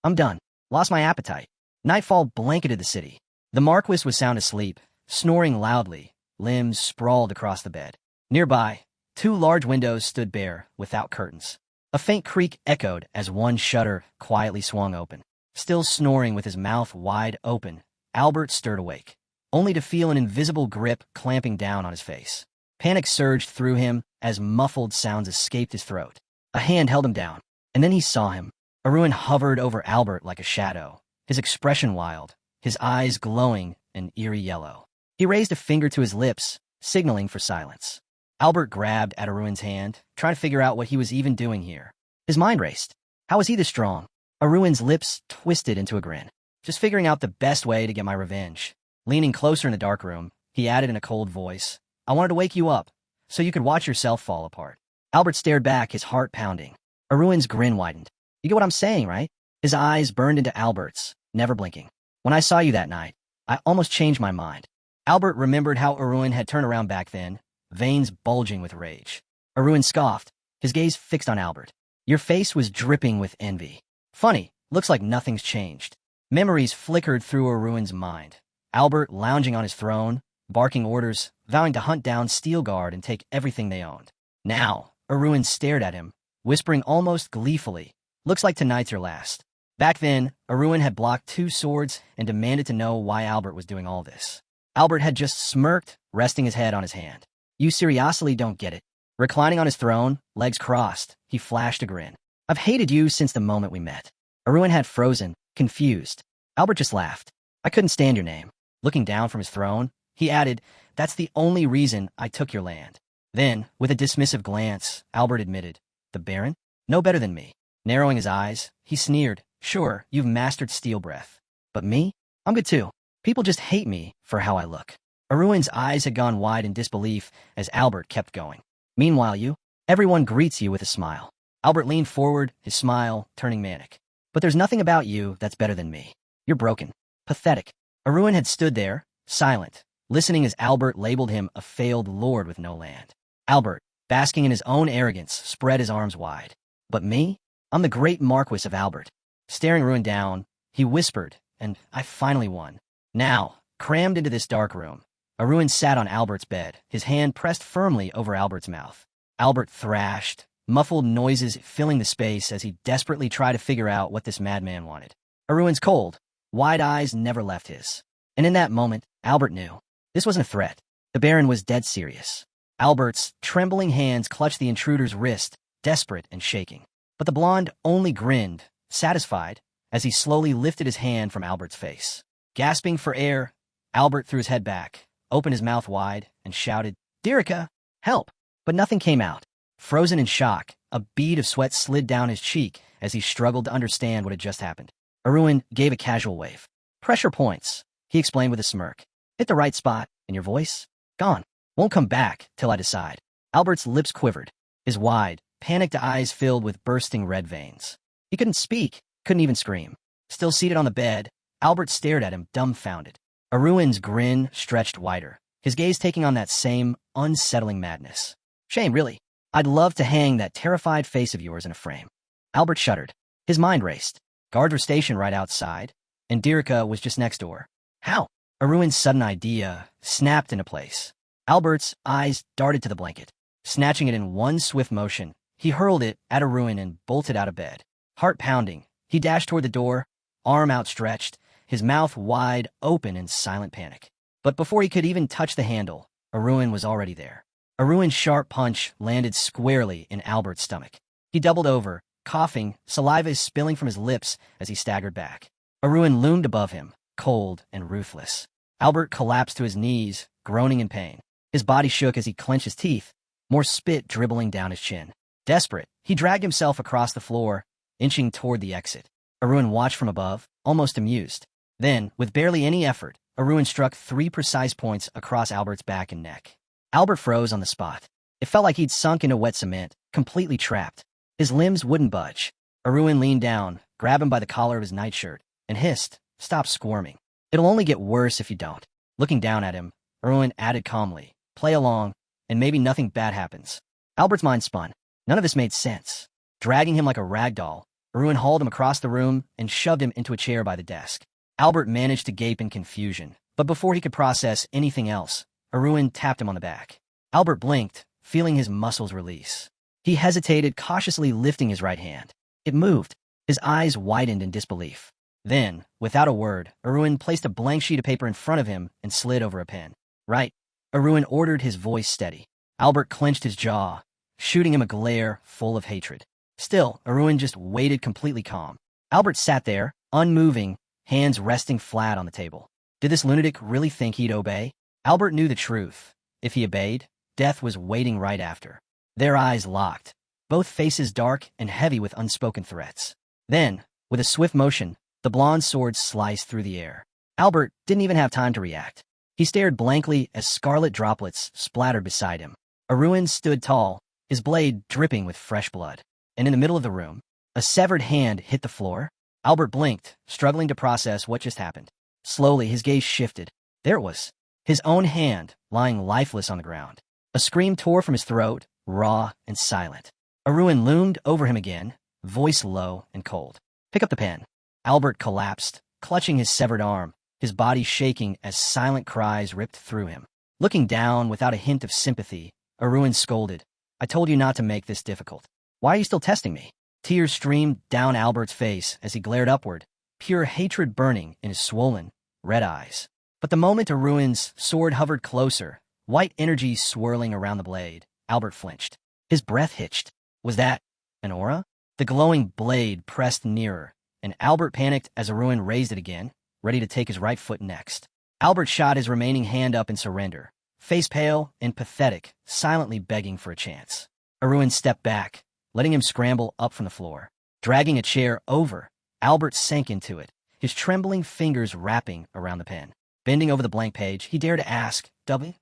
I'm done. Lost my appetite. Nightfall blanketed the city. The Marquis was sound asleep, snoring loudly, limbs sprawled across the bed. Nearby, 2 large windows stood bare, without curtains. A faint creak echoed as one shutter quietly swung open. Still snoring with his mouth wide open, Albert stirred awake, only to feel an invisible grip clamping down on his face. Panic surged through him as muffled sounds escaped his throat. A hand held him down, and then he saw him. Arun hovered over Albert like a shadow, his expression wild, his eyes glowing an eerie yellow. He raised a finger to his lips, signaling for silence. Albert grabbed at Arun's hand, trying to figure out what he was even doing here. His mind raced. How was he this strong? Arun's lips twisted into a grin. Just figuring out the best way to get my revenge. Leaning closer in the dark room, he added in a cold voice, I wanted to wake you up, so you could watch yourself fall apart. Albert stared back, his heart pounding. Arun's grin widened. You get what I'm saying, right? His eyes burned into Albert's, never blinking. When I saw you that night, I almost changed my mind. Albert remembered how Arun had turned around back then, veins bulging with rage. Arun scoffed, his gaze fixed on Albert. Your face was dripping with envy. Funny, looks like nothing's changed. Memories flickered through Arun's mind. Albert lounging on his throne, barking orders, vowing to hunt down Steelguard and take everything they owned. Now, Arun stared at him, whispering almost gleefully, looks like tonight's your last. Back then, Arun had blocked 2 swords and demanded to know why Albert was doing all this. Albert had just smirked, resting his head on his hand. You seriously don't get it. Reclining on his throne, legs crossed, he flashed a grin. I've hated you since the moment we met. Arun had frozen, confused. Albert just laughed. I couldn't stand your name. Looking down from his throne, he added, that's the only reason I took your land. Then, with a dismissive glance, Albert admitted, the Baron? No better than me. Narrowing his eyes, he sneered, sure, you've mastered steel breath. But me? I'm good too. People just hate me for how I look. Arun's eyes had gone wide in disbelief as Albert kept going. Meanwhile, everyone greets you with a smile. Albert leaned forward, his smile turning manic. But there's nothing about you that's better than me. You're broken. Pathetic. Arun had stood there, silent, listening as Albert labeled him a failed lord with no land. Albert, basking in his own arrogance, spread his arms wide. But me? I'm the great Marquis of Albert. Staring Arun down, he whispered, and I finally won. Now, crammed into this dark room, Arun sat on Albert's bed, his hand pressed firmly over Albert's mouth. Albert thrashed, muffled noises filling the space as he desperately tried to figure out what this madman wanted. Arun's cold, wide eyes never left his. And in that moment, Albert knew. This wasn't a threat. The Baron was dead serious. Albert's trembling hands clutched the intruder's wrist, desperate and shaking. But the blonde only grinned, satisfied, as he slowly lifted his hand from Albert's face. Gasping for air, Albert threw his head back, opened his mouth wide, and shouted, Dirica, help! But nothing came out. Frozen in shock, a bead of sweat slid down his cheek as he struggled to understand what had just happened. Arun gave a casual wave. Pressure points, he explained with a smirk. Hit the right spot, and your voice? Gone. Won't come back till I decide. Albert's lips quivered, his wide, panicked eyes filled with bursting red veins. He couldn't speak, couldn't even scream. Still seated on the bed, Albert stared at him, dumbfounded. Arun's grin stretched wider, his gaze taking on that same unsettling madness. Shame, really. I'd love to hang that terrified face of yours in a frame. Albert shuddered. His mind raced. Guards were stationed right outside, and Dirica was just next door. How? Arun's sudden idea snapped into place. Albert's eyes darted to the blanket. Snatching it in one swift motion, he hurled it at Arun and bolted out of bed. Heart pounding, he dashed toward the door, arm outstretched, his mouth wide open in silent panic. But before he could even touch the handle, Arun was already there. Aruin's sharp punch landed squarely in Albert's stomach. He doubled over, coughing, saliva spilling from his lips as he staggered back. Aruin loomed above him, cold and ruthless. Albert collapsed to his knees, groaning in pain. His body shook as he clenched his teeth, more spit dribbling down his chin. Desperate, he dragged himself across the floor, inching toward the exit. Aruin watched from above, almost amused. Then, with barely any effort, Aruin struck 3 precise points across Albert's back and neck. Albert froze on the spot. It felt like he'd sunk into wet cement, completely trapped. His limbs wouldn't budge. Aruin leaned down, grabbed him by the collar of his nightshirt, and hissed, "Stop squirming. It'll only get worse if you don't." Looking down at him, Aruin added calmly, "Play along, and maybe nothing bad happens." Albert's mind spun. None of this made sense. Dragging him like a rag doll, Aruin hauled him across the room and shoved him into a chair by the desk. Albert managed to gape in confusion, but before he could process anything else, Aruin tapped him on the back. Albert blinked, feeling his muscles release. He hesitated, cautiously lifting his right hand. It moved. His eyes widened in disbelief. Then, without a word, Aruin placed a blank sheet of paper in front of him and slid over a pen. "Right," Aruin ordered, his voice steady. Albert clenched his jaw, shooting him a glare full of hatred. Still, Aruin just waited completely calm. Albert sat there, unmoving, hands resting flat on the table. Did this lunatic really think he'd obey? Albert knew the truth. If he obeyed, death was waiting right after. Their eyes locked, both faces dark and heavy with unspoken threats. Then, with a swift motion, the blonde sword sliced through the air. Albert didn't even have time to react. He stared blankly as scarlet droplets splattered beside him. Aruin stood tall, his blade dripping with fresh blood. And in the middle of the room, a severed hand hit the floor. Albert blinked, struggling to process what just happened. Slowly, his gaze shifted. There it was, his own hand, lying lifeless on the ground. A scream tore from his throat, raw and silent. Aruin loomed over him again, voice low and cold. "Pick up the pen." Albert collapsed, clutching his severed arm, his body shaking as silent cries ripped through him. Looking down without a hint of sympathy, Aruin scolded, "I told you not to make this difficult. Why are you still testing me?" Tears streamed down Albert's face as he glared upward, pure hatred burning in his swollen, red eyes. But the moment Aruin's sword hovered closer, white energy swirling around the blade, Albert flinched. His breath hitched. Was that an aura? The glowing blade pressed nearer, and Albert panicked as Aruin raised it again, ready to take his right foot next. Albert shot his remaining hand up in surrender, face pale and pathetic, silently begging for a chance. Aruin stepped back, letting him scramble up from the floor. Dragging a chair over, Albert sank into it, his trembling fingers wrapping around the pen. Bending over the blank page, he dared to ask, "W?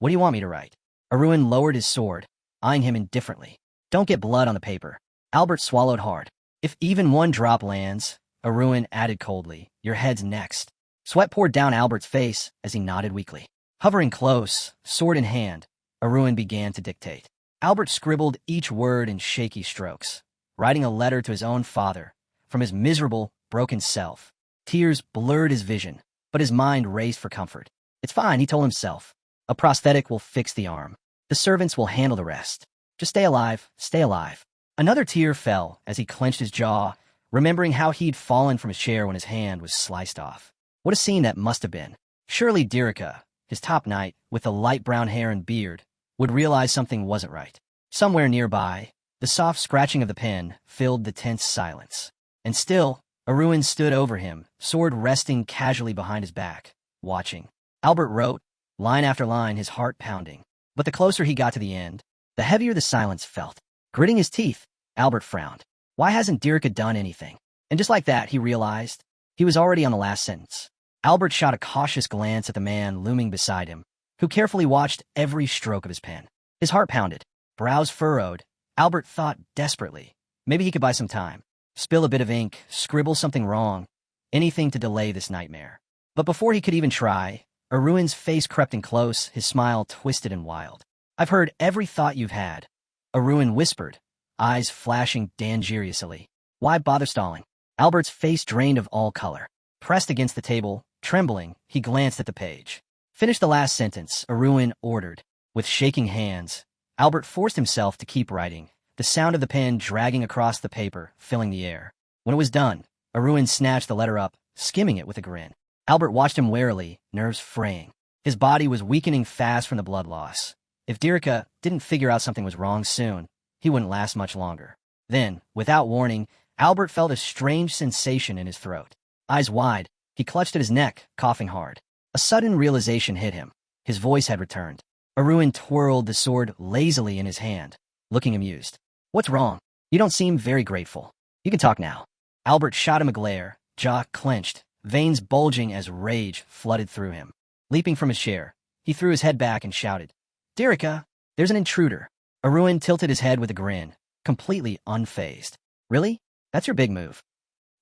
What do you want me to write?" Aruin lowered his sword, eyeing him indifferently. "Don't get blood on the paper." Albert swallowed hard. "If even one drop lands," Aruin added coldly, "your head's next." Sweat poured down Albert's face as he nodded weakly. Hovering close, sword in hand, Aruin began to dictate. Albert scribbled each word in shaky strokes, writing a letter to his own father, from his miserable, broken self. Tears blurred his vision, but his mind raced for comfort. "It's fine," he told himself. "A prosthetic will fix the arm. The servants will handle the rest. Just stay alive, stay alive." Another tear fell as he clenched his jaw, remembering how he'd fallen from his chair when his hand was sliced off. What a scene that must have been. Surely Dirika, his top knight, with the light brown hair and beard, would realize something wasn't right. Somewhere nearby, the soft scratching of the pen filled the tense silence. And still, Aruin stood over him, sword resting casually behind his back, watching. Albert wrote, line after line, his heart pounding. But the closer he got to the end, the heavier the silence felt. Gritting his teeth, Albert frowned. Why hasn't Dirika done anything? And just like that, he realized he was already on the last sentence. Albert shot a cautious glance at the man looming beside him, who carefully watched every stroke of his pen. His heart pounded, brows furrowed. Albert thought desperately. Maybe he could buy some time. Spill a bit of ink, scribble something wrong, anything to delay this nightmare. But before he could even try, Aruin's face crept in close, his smile twisted and wild. "I've heard every thought you've had," Aruin whispered, eyes flashing dangerously. "Why bother stalling?" Albert's face drained of all color. Pressed against the table, trembling, he glanced at the page. "Finish the last sentence," Aruin ordered. With shaking hands, Albert forced himself to keep writing, the sound of the pen dragging across the paper, filling the air. When it was done, Aruin snatched the letter up, skimming it with a grin. Albert watched him warily, nerves fraying. His body was weakening fast from the blood loss. If Dirika didn't figure out something was wrong soon, he wouldn't last much longer. Then, without warning, Albert felt a strange sensation in his throat. Eyes wide, he clutched at his neck, coughing hard. A sudden realization hit him. His voice had returned. Arun twirled the sword lazily in his hand, looking amused. What's wrong? You don't seem very grateful. You can talk now. Albert shot him a glare, jaw clenched, veins bulging as rage flooded through him. Leaping from his chair, he threw his head back and shouted, Dirika, there's an intruder. Arun tilted his head with a grin, completely unfazed. Really? That's your big move.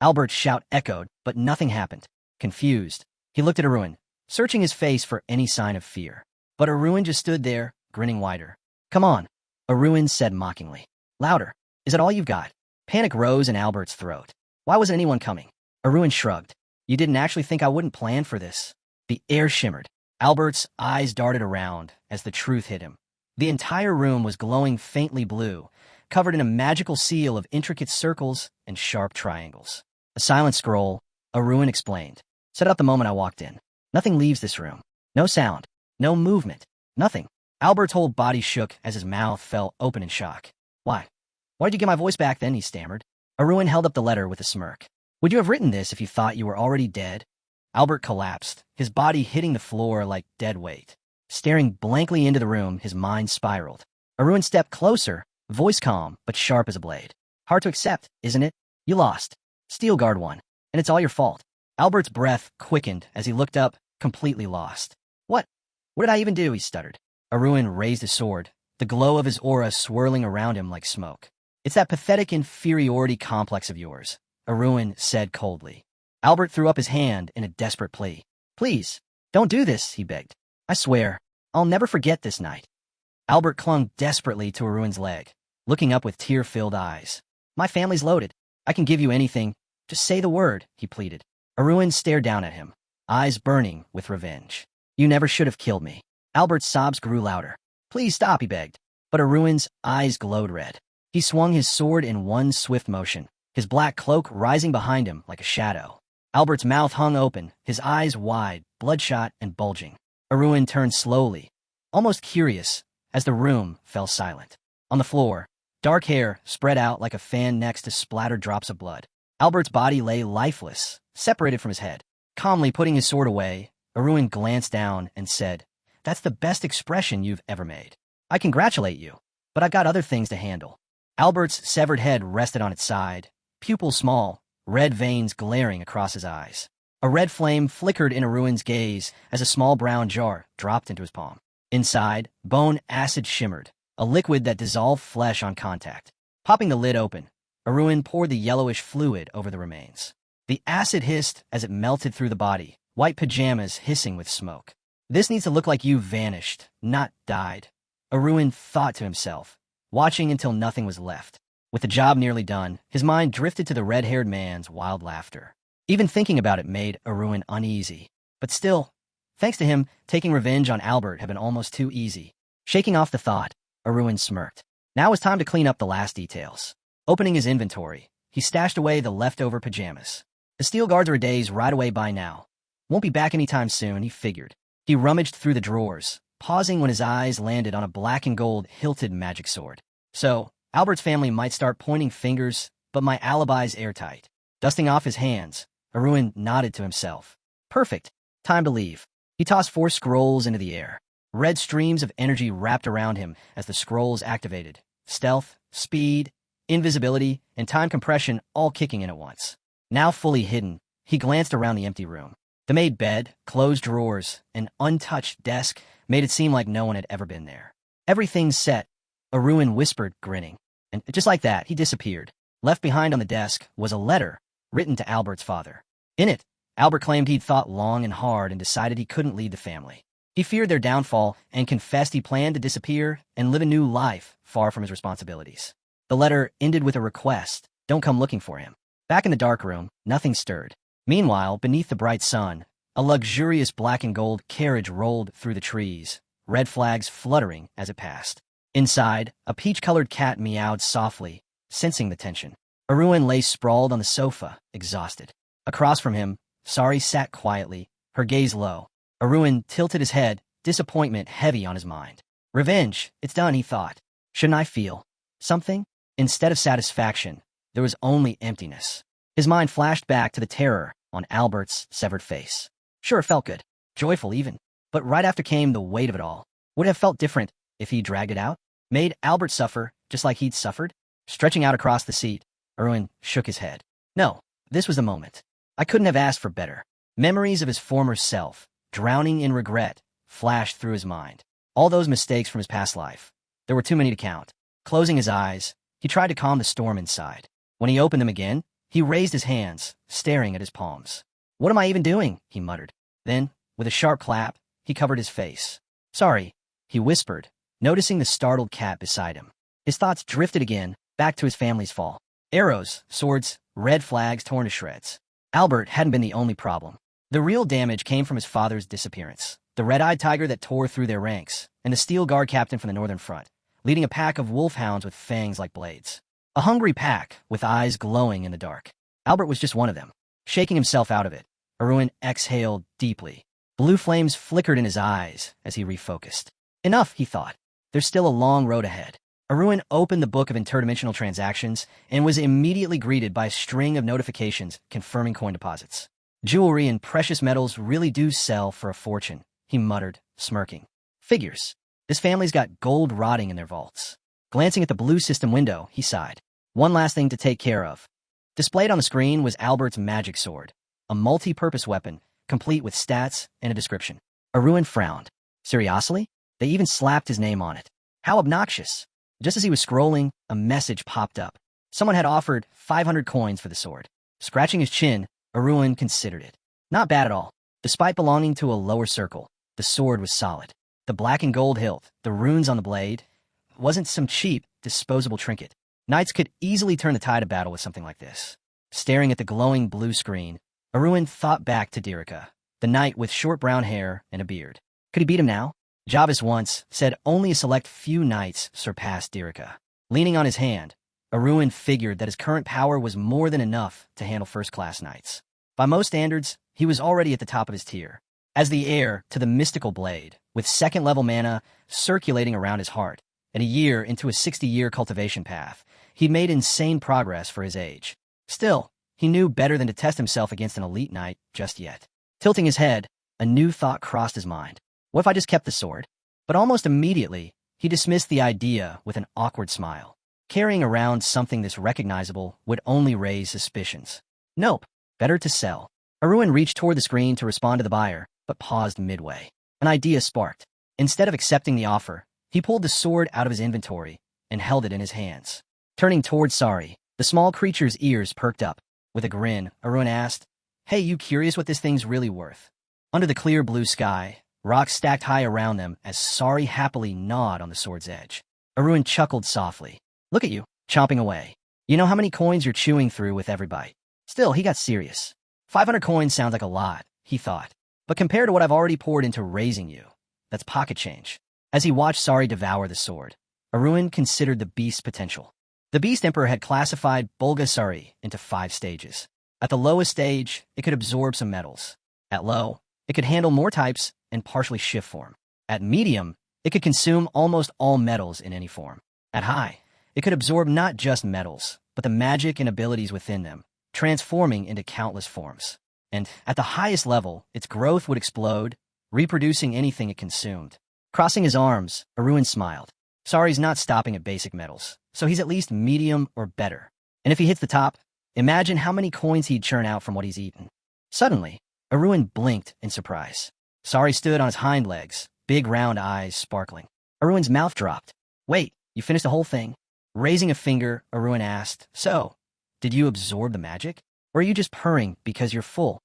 Albert's shout echoed, but nothing happened. Confused, he looked at Arun, searching his face for any sign of fear. But Arun just stood there, grinning wider. Come on, Arun said mockingly. Louder. Is that all you've got? Panic rose in Albert's throat. Why wasn't anyone coming? Arun shrugged. You didn't actually think I wouldn't plan for this? The air shimmered. Albert's eyes darted around as the truth hit him. The entire room was glowing faintly blue, covered in a magical seal of intricate circles and sharp triangles. A silent scroll, Arun explained. Set up the moment I walked in. Nothing leaves this room. No sound. No movement. Nothing. Albert's whole body shook as his mouth fell open in shock. Why? Why did you get my voice back then? He stammered. Arun held up the letter with a smirk. Would you have written this if you thought you were already dead? Albert collapsed, his body hitting the floor like dead weight. Staring blankly into the room, his mind spiraled. Arun stepped closer, voice calm but sharp as a blade. Hard to accept, isn't it? You lost. Steel Guard won, and it's all your fault. Albert's breath quickened as he looked up, completely lost. What? What did I even do? He stuttered. Arun raised his sword, the glow of his aura swirling around him like smoke. It's that pathetic inferiority complex of yours, Arun said coldly. Albert threw up his hand in a desperate plea. Please, don't do this, he begged. I swear, I'll never forget this night. Albert clung desperately to Arun's leg, looking up with tear-filled eyes. My family's loaded. I can give you anything. Just say the word, he pleaded. Arun stared down at him, eyes burning with revenge. You never should have killed me. Albert's sobs grew louder. Please stop, he begged. But Arun's eyes glowed red. He swung his sword in one swift motion, his black cloak rising behind him like a shadow. Albert's mouth hung open, his eyes wide, bloodshot and bulging. Arun turned slowly, almost curious, as the room fell silent. On the floor, dark hair spread out like a fan next to splattered drops of blood. Albert's body lay lifeless, separated from his head. Calmly putting his sword away, Arun glanced down and said, That's the best expression you've ever made. I congratulate you, but I've got other things to handle. Albert's severed head rested on its side, pupils small, red veins glaring across his eyes. A red flame flickered in Arun's gaze as a small brown jar dropped into his palm. Inside, bone acid shimmered, a liquid that dissolved flesh on contact. Popping the lid open, Arun poured the yellowish fluid over the remains. The acid hissed as it melted through the body, white pajamas hissing with smoke. This needs to look like you vanished, not died, Arun thought to himself, watching until nothing was left. With the job nearly done, his mind drifted to the red-haired man's wild laughter. Even thinking about it made Arun uneasy. But still, thanks to him, taking revenge on Albert had been almost too easy. Shaking off the thought, Arun smirked. Now it was time to clean up the last details. Opening his inventory, he stashed away the leftover pajamas. The Steel Guards are a days right away by now. Won't be back anytime soon, he figured. He rummaged through the drawers, pausing when his eyes landed on a black and gold hilted magic sword. So, Albert's family might start pointing fingers, but my alibi's airtight. Dusting off his hands, Arun nodded to himself. Perfect. Time to leave. He tossed 4 scrolls into the air. Red streams of energy wrapped around him as the scrolls activated. Stealth, speed, invisibility, and time compression all kicking in at once. Now fully hidden, he glanced around the empty room. The made bed, closed drawers, and untouched desk made it seem like no one had ever been there. Everything's set, Arun whispered, grinning. And just like that, he disappeared. Left behind on the desk was a letter written to Albert's father. In it, Albert claimed he'd thought long and hard and decided he couldn't lead the family. He feared their downfall and confessed he planned to disappear and live a new life far from his responsibilities. The letter ended with a request, don't come looking for him. Back in the dark room, nothing stirred. Meanwhile, beneath the bright sun, a luxurious black and gold carriage rolled through the trees, red flags fluttering as it passed. Inside, a peach-colored cat meowed softly, sensing the tension. Arun lay sprawled on the sofa, exhausted. Across from him, Sari sat quietly, her gaze low. Arun tilted his head, disappointment heavy on his mind. Revenge, it's done, he thought. Shouldn't I feel something? Instead of satisfaction, there was only emptiness. His mind flashed back to the terror on Albert's severed face. Sure, it felt good, joyful even, but right after came the weight of it all. Would it have felt different if he dragged it out? Made Albert suffer just like he'd suffered? Stretching out across the seat, Erwin shook his head. No, this was the moment. I couldn't have asked for better. Memories of his former self, drowning in regret, flashed through his mind. All those mistakes from his past life. There were too many to count. Closing his eyes, he tried to calm the storm inside. When he opened them again, he raised his hands, staring at his palms. What am I even doing? He muttered. Then, with a sharp clap, he covered his face. Sorry, he whispered, noticing the startled cat beside him. His thoughts drifted again, back to his family's fall. Arrows, swords, red flags torn to shreds. Albert hadn't been the only problem. The real damage came from his father's disappearance. The red-eyed tiger that tore through their ranks, and the steel guard captain from the northern front, leading a pack of wolfhounds with fangs like blades. A hungry pack, with eyes glowing in the dark. Albert was just one of them. Shaking himself out of it, Erwin exhaled deeply. Blue flames flickered in his eyes as he refocused. Enough, he thought. There's still a long road ahead. Erwin opened the book of interdimensional transactions and was immediately greeted by a string of notifications confirming coin deposits. Jewelry and precious metals really do sell for a fortune, he muttered, smirking. Figures. This family's got gold rotting in their vaults. Glancing at the blue system window, he sighed. One last thing to take care of. Displayed on the screen was Albert's magic sword, a multi-purpose weapon, complete with stats and a description. Erwin frowned. Seriously? They even slapped his name on it. How obnoxious. Just as he was scrolling, a message popped up. Someone had offered 500 coins for the sword. Scratching his chin, Erwin considered it. Not bad at all. Despite belonging to a lower circle, the sword was solid. The black and gold hilt, the runes on the blade, wasn't some cheap, disposable trinket. Knights could easily turn the tide of battle with something like this. Staring at the glowing blue screen, Erwin thought back to Dirika, the knight with short brown hair and a beard. Could he beat him now? Javis once said only a select few knights surpassed Dirika. Leaning on his hand, Erwin figured that his current power was more than enough to handle first-class knights. By most standards, he was already at the top of his tier. As the heir to the mystical blade, with second-level mana circulating around his heart, and a year into a 60-year cultivation path, he made insane progress for his age. Still, he knew better than to test himself against an elite knight just yet. Tilting his head, a new thought crossed his mind. What if I just kept the sword? But almost immediately, he dismissed the idea with an awkward smile. Carrying around something this recognizable would only raise suspicions. Nope, better to sell. Erwin reached toward the screen to respond to the buyer, but paused midway. An idea sparked. Instead of accepting the offer, he pulled the sword out of his inventory and held it in his hands. Turning toward Sari, the small creature's ears perked up. With a grin, Erwin asked, Hey, you curious what this thing's really worth? Under the clear blue sky, rocks stacked high around them as Sari happily gnawed on the sword's edge. Erwin chuckled softly. Look at you, chomping away. You know how many coins you're chewing through with every bite. Still, he got serious. 500 coins sounds like a lot, he thought. But compared to what I've already poured into raising you, that's pocket change. As he watched Sari devour the sword, Erwin considered the beast's potential. The Beast Emperor had classified Bulgasari into 5 stages. At the lowest stage, it could absorb some metals. At low, it could handle more types and partially shift form. At medium, it could consume almost all metals in any form. At high, it could absorb not just metals, but the magic and abilities within them, transforming into countless forms. And at the highest level, its growth would explode, reproducing anything it consumed. Crossing his arms, Erwin smiled. Sari's not stopping at basic metals, so he's at least medium or better. And if he hits the top, imagine how many coins he'd churn out from what he's eaten. Suddenly, Erwin blinked in surprise. Sari stood on his hind legs, big round eyes sparkling. Erwin's mouth dropped. Wait, you finished the whole thing? Raising a finger, Erwin asked, So, did you absorb the magic? Or are you just purring because you're full?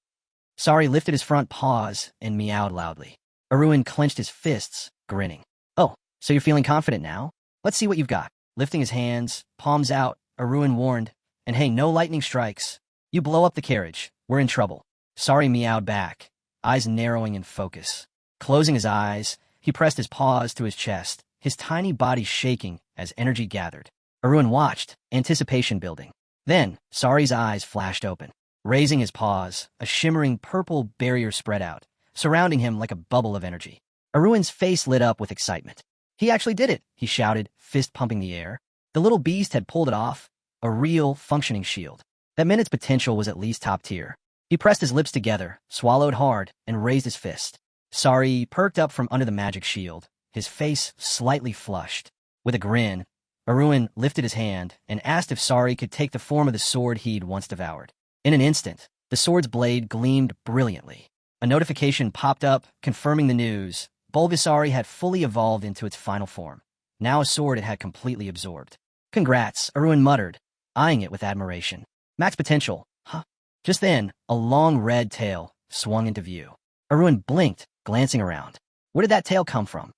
Sari lifted his front paws and meowed loudly. Erwin clenched his fists, grinning. Oh, so you're feeling confident now? Let's see what you've got. Lifting his hands, palms out, Erwin warned, And hey, no lightning strikes. You blow up the carriage, we're in trouble. Sari meowed back, eyes narrowing in focus. Closing his eyes, he pressed his paws to his chest, his tiny body shaking as energy gathered. Erwin watched, anticipation building. Then, Sari's eyes flashed open. Raising his paws, a shimmering purple barrier spread out, surrounding him like a bubble of energy. Erwin's face lit up with excitement. He actually did it, he shouted, fist pumping the air. The little beast had pulled it off, a real, functioning shield. That meant its potential was at least top tier. He pressed his lips together, swallowed hard, and raised his fist. Sari perked up from under the magic shield, his face slightly flushed. With a grin, Arun lifted his hand and asked if Sari could take the form of the sword he'd once devoured. In an instant, the sword's blade gleamed brilliantly. A notification popped up, confirming the news. Bulgasari had fully evolved into its final form. Now a sword it had completely absorbed. Congrats, Arun muttered, eyeing it with admiration. Max potential, huh? Just then, a long red tail swung into view. Arun blinked, glancing around. Where did that tail come from?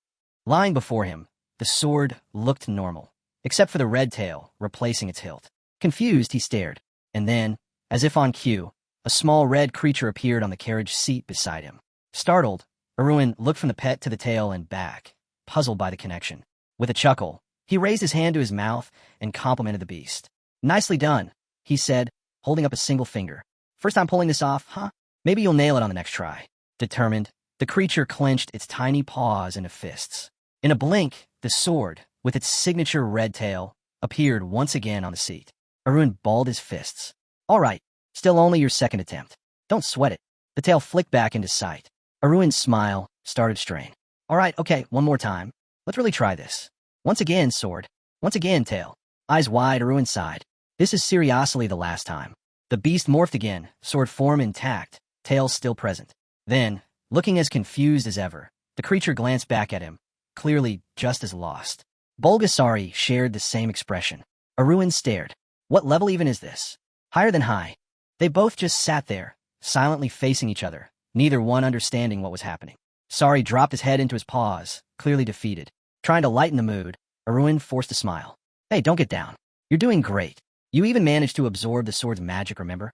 Lying before him, the sword looked normal, except for the red tail replacing its hilt. Confused, he stared. And then, as if on cue, a small red creature appeared on the carriage seat beside him. Startled, Arun looked from the pet to the tail and back, puzzled by the connection. With a chuckle, he raised his hand to his mouth and complimented the beast. Nicely done, he said, holding up a single finger. First time pulling this off, huh? Maybe you'll nail it on the next try. Determined, the creature clenched its tiny paws into fists. In a blink, the sword, with its signature red tail, appeared once again on the seat. Arun balled his fists. All right, still only your second attempt. Don't sweat it. The tail flicked back into sight. Arun's smile started to strain. All right, okay, one more time. Let's really try this. Once again, sword. Once again, tail. Eyes wide, Arun sighed. This is seriously the last time. The beast morphed again, sword form intact, tail still present. Then, looking as confused as ever, the creature glanced back at him, clearly just as lost. Bulgasari shared the same expression. Arun stared. What level even is this? Higher than high. They both just sat there, silently facing each other, neither one understanding what was happening. Sari dropped his head into his paws, clearly defeated. Trying to lighten the mood, Arun forced a smile. Hey, don't get down. You're doing great. You even managed to absorb the sword's magic, remember?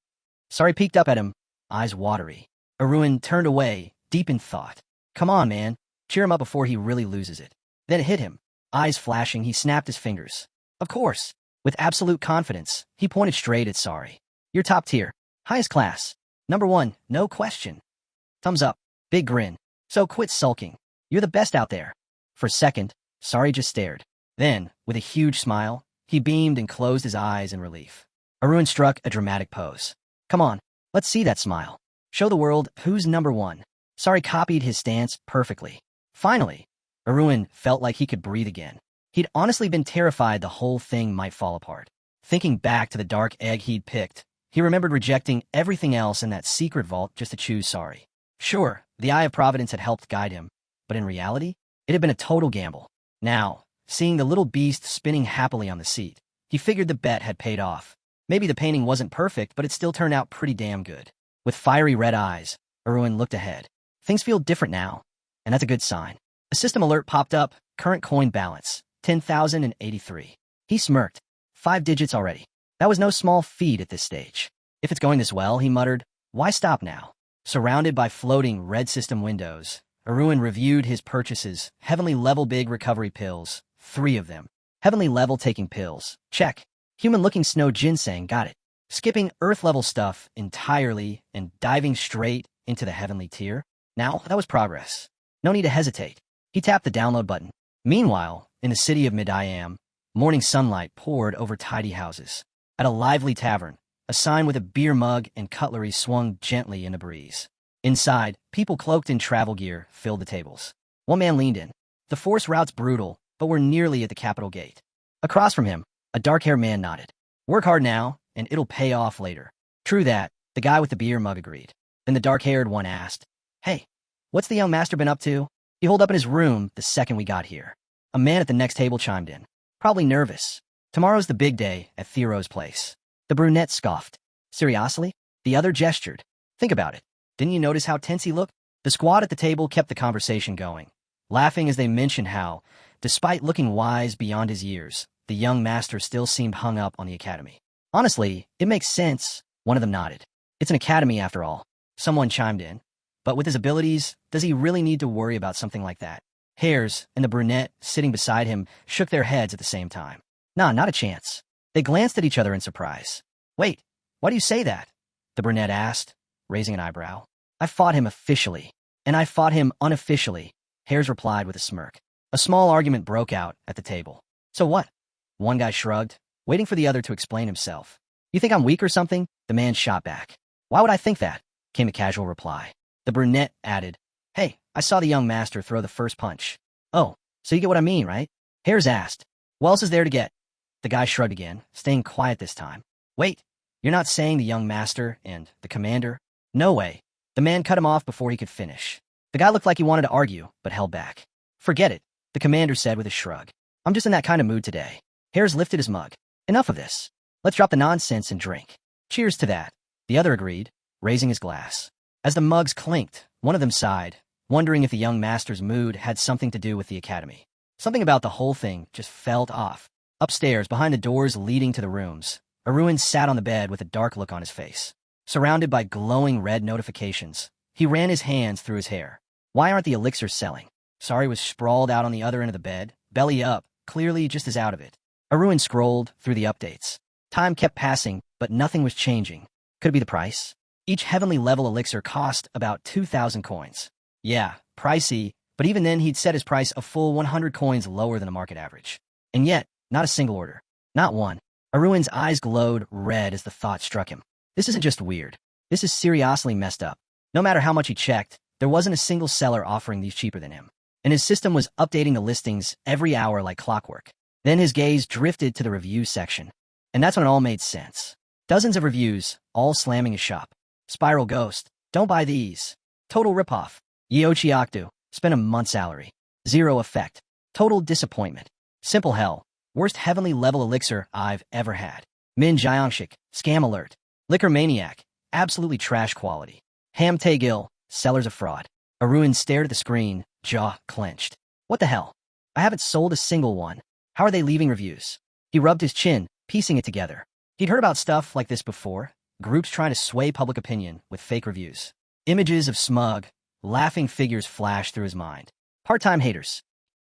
Sari peeked up at him, eyes watery. Arun turned away, deep in thought. Come on, man. Cheer him up before he really loses it. Then it hit him. Eyes flashing, he snapped his fingers. Of course. With absolute confidence, he pointed straight at Sari. You're top tier. Highest class. Number one, no question. Thumbs up. Big grin. So quit sulking. You're the best out there. For a second, Sari just stared. Then, with a huge smile, he beamed and closed his eyes in relief. Arun struck a dramatic pose. Come on, let's see that smile. Show the world who's number one. Sari copied his stance perfectly. Finally, Arun felt like he could breathe again. He'd honestly been terrified the whole thing might fall apart. Thinking back to the dark egg he'd picked, he remembered rejecting everything else in that secret vault just to choose Sari. Sure, the Eye of Providence had helped guide him, but in reality, it had been a total gamble. Now, seeing the little beast spinning happily on the seat, he figured the bet had paid off. Maybe the painting wasn't perfect, but it still turned out pretty damn good. With fiery red eyes, Arun looked ahead. Things feel different now, and that's a good sign. A system alert popped up, current coin balance, 10,083. He smirked. 5 digits already. That was no small feat at this stage. If it's going this well, he muttered, why stop now? Surrounded by floating red system windows, Arun reviewed his purchases. Heavenly level big recovery pills, 3 of them. Heavenly level taking pills, check. Human-looking snow ginseng, got it. Skipping earth-level stuff entirely and diving straight into the heavenly tier. Now, that was progress. No need to hesitate. He tapped the download button. Meanwhile, in the city of Mid-I-Am, morning sunlight poured over tidy houses. At a lively tavern, a sign with a beer mug and cutlery swung gently in a breeze. Inside, people cloaked in travel gear filled the tables. One man leaned in. The force route's brutal, but we're nearly at the capital gate. Across from him, a dark-haired man nodded. Work hard now, and it'll pay off later. True that, the guy with the beer mug agreed. Then the dark-haired one asked, hey, what's the young master been up to? He holed up in his room the second we got here. A man at the next table chimed in. Probably nervous. Tomorrow's the big day at Thero's place. The brunette scoffed. Seriously? The other gestured. Think about it. Didn't you notice how tense he looked? The squad at the table kept the conversation going, laughing as they mentioned how, despite looking wise beyond his years, the young master still seemed hung up on the academy. Honestly, it makes sense, one of them nodded. It's an academy after all. Someone chimed in. But with his abilities, does he really need to worry about something like that? Hares and the brunette sitting beside him shook their heads at the same time. Nah, not a chance. They glanced at each other in surprise. Wait, why do you say that? The brunette asked, raising an eyebrow. I fought him officially, and I fought him unofficially, Hares replied with a smirk. A small argument broke out at the table. So what? One guy shrugged, waiting for the other to explain himself. You think I'm weak or something? The man shot back. Why would I think that? Came a casual reply. The brunette added, Hey, I saw the young master throw the first punch. Oh, so you get what I mean, right? Hares asked. What else is there to get? The guy shrugged again, staying quiet this time. Wait, you're not saying the young master and the commander? No way. The man cut him off before he could finish. The guy looked like he wanted to argue, but held back. Forget it, the commander said with a shrug. I'm just in that kind of mood today. Hares lifted his mug. Enough of this. Let's drop the nonsense and drink. Cheers to that. The other agreed, raising his glass. As the mugs clinked, one of them sighed, wondering if the young master's mood had something to do with the academy. Something about the whole thing just felt off. Upstairs, behind the doors leading to the rooms, Arun sat on the bed with a dark look on his face. Surrounded by glowing red notifications, he ran his hands through his hair. Why aren't the elixirs selling? Sari was sprawled out on the other end of the bed, belly up, clearly just as out of it. Arun scrolled through the updates. Time kept passing, but nothing was changing. Could it be the price? Each heavenly level elixir cost about 2,000 coins. Yeah, pricey, but even then he'd set his price a full 100 coins lower than a market average. And yet, not a single order. Not one. Arun's eyes glowed red as the thought struck him. This isn't just weird. This is seriously messed up. No matter how much he checked, there wasn't a single seller offering these cheaper than him. And his system was updating the listings every hour like clockwork. Then his gaze drifted to the review section. And that's when it all made sense. Dozens of reviews, all slamming his shop. Spiral Ghost. Don't buy these. Total ripoff. Yeochiakdu. Spent a month's salary. Zero effect. Total disappointment. Simple hell. Worst heavenly level elixir I've ever had. Min Jiangshik. Scam alert. Liquor maniac. Absolutely trash quality. Ham Taegil. Sellers of fraud. Arun stared at the screen, jaw clenched. What the hell? I haven't sold a single one. How are they leaving reviews? He rubbed his chin, piecing it together. He'd heard about stuff like this before. Groups trying to sway public opinion with fake reviews. Images of smug, laughing figures flashed through his mind. Part-time haters.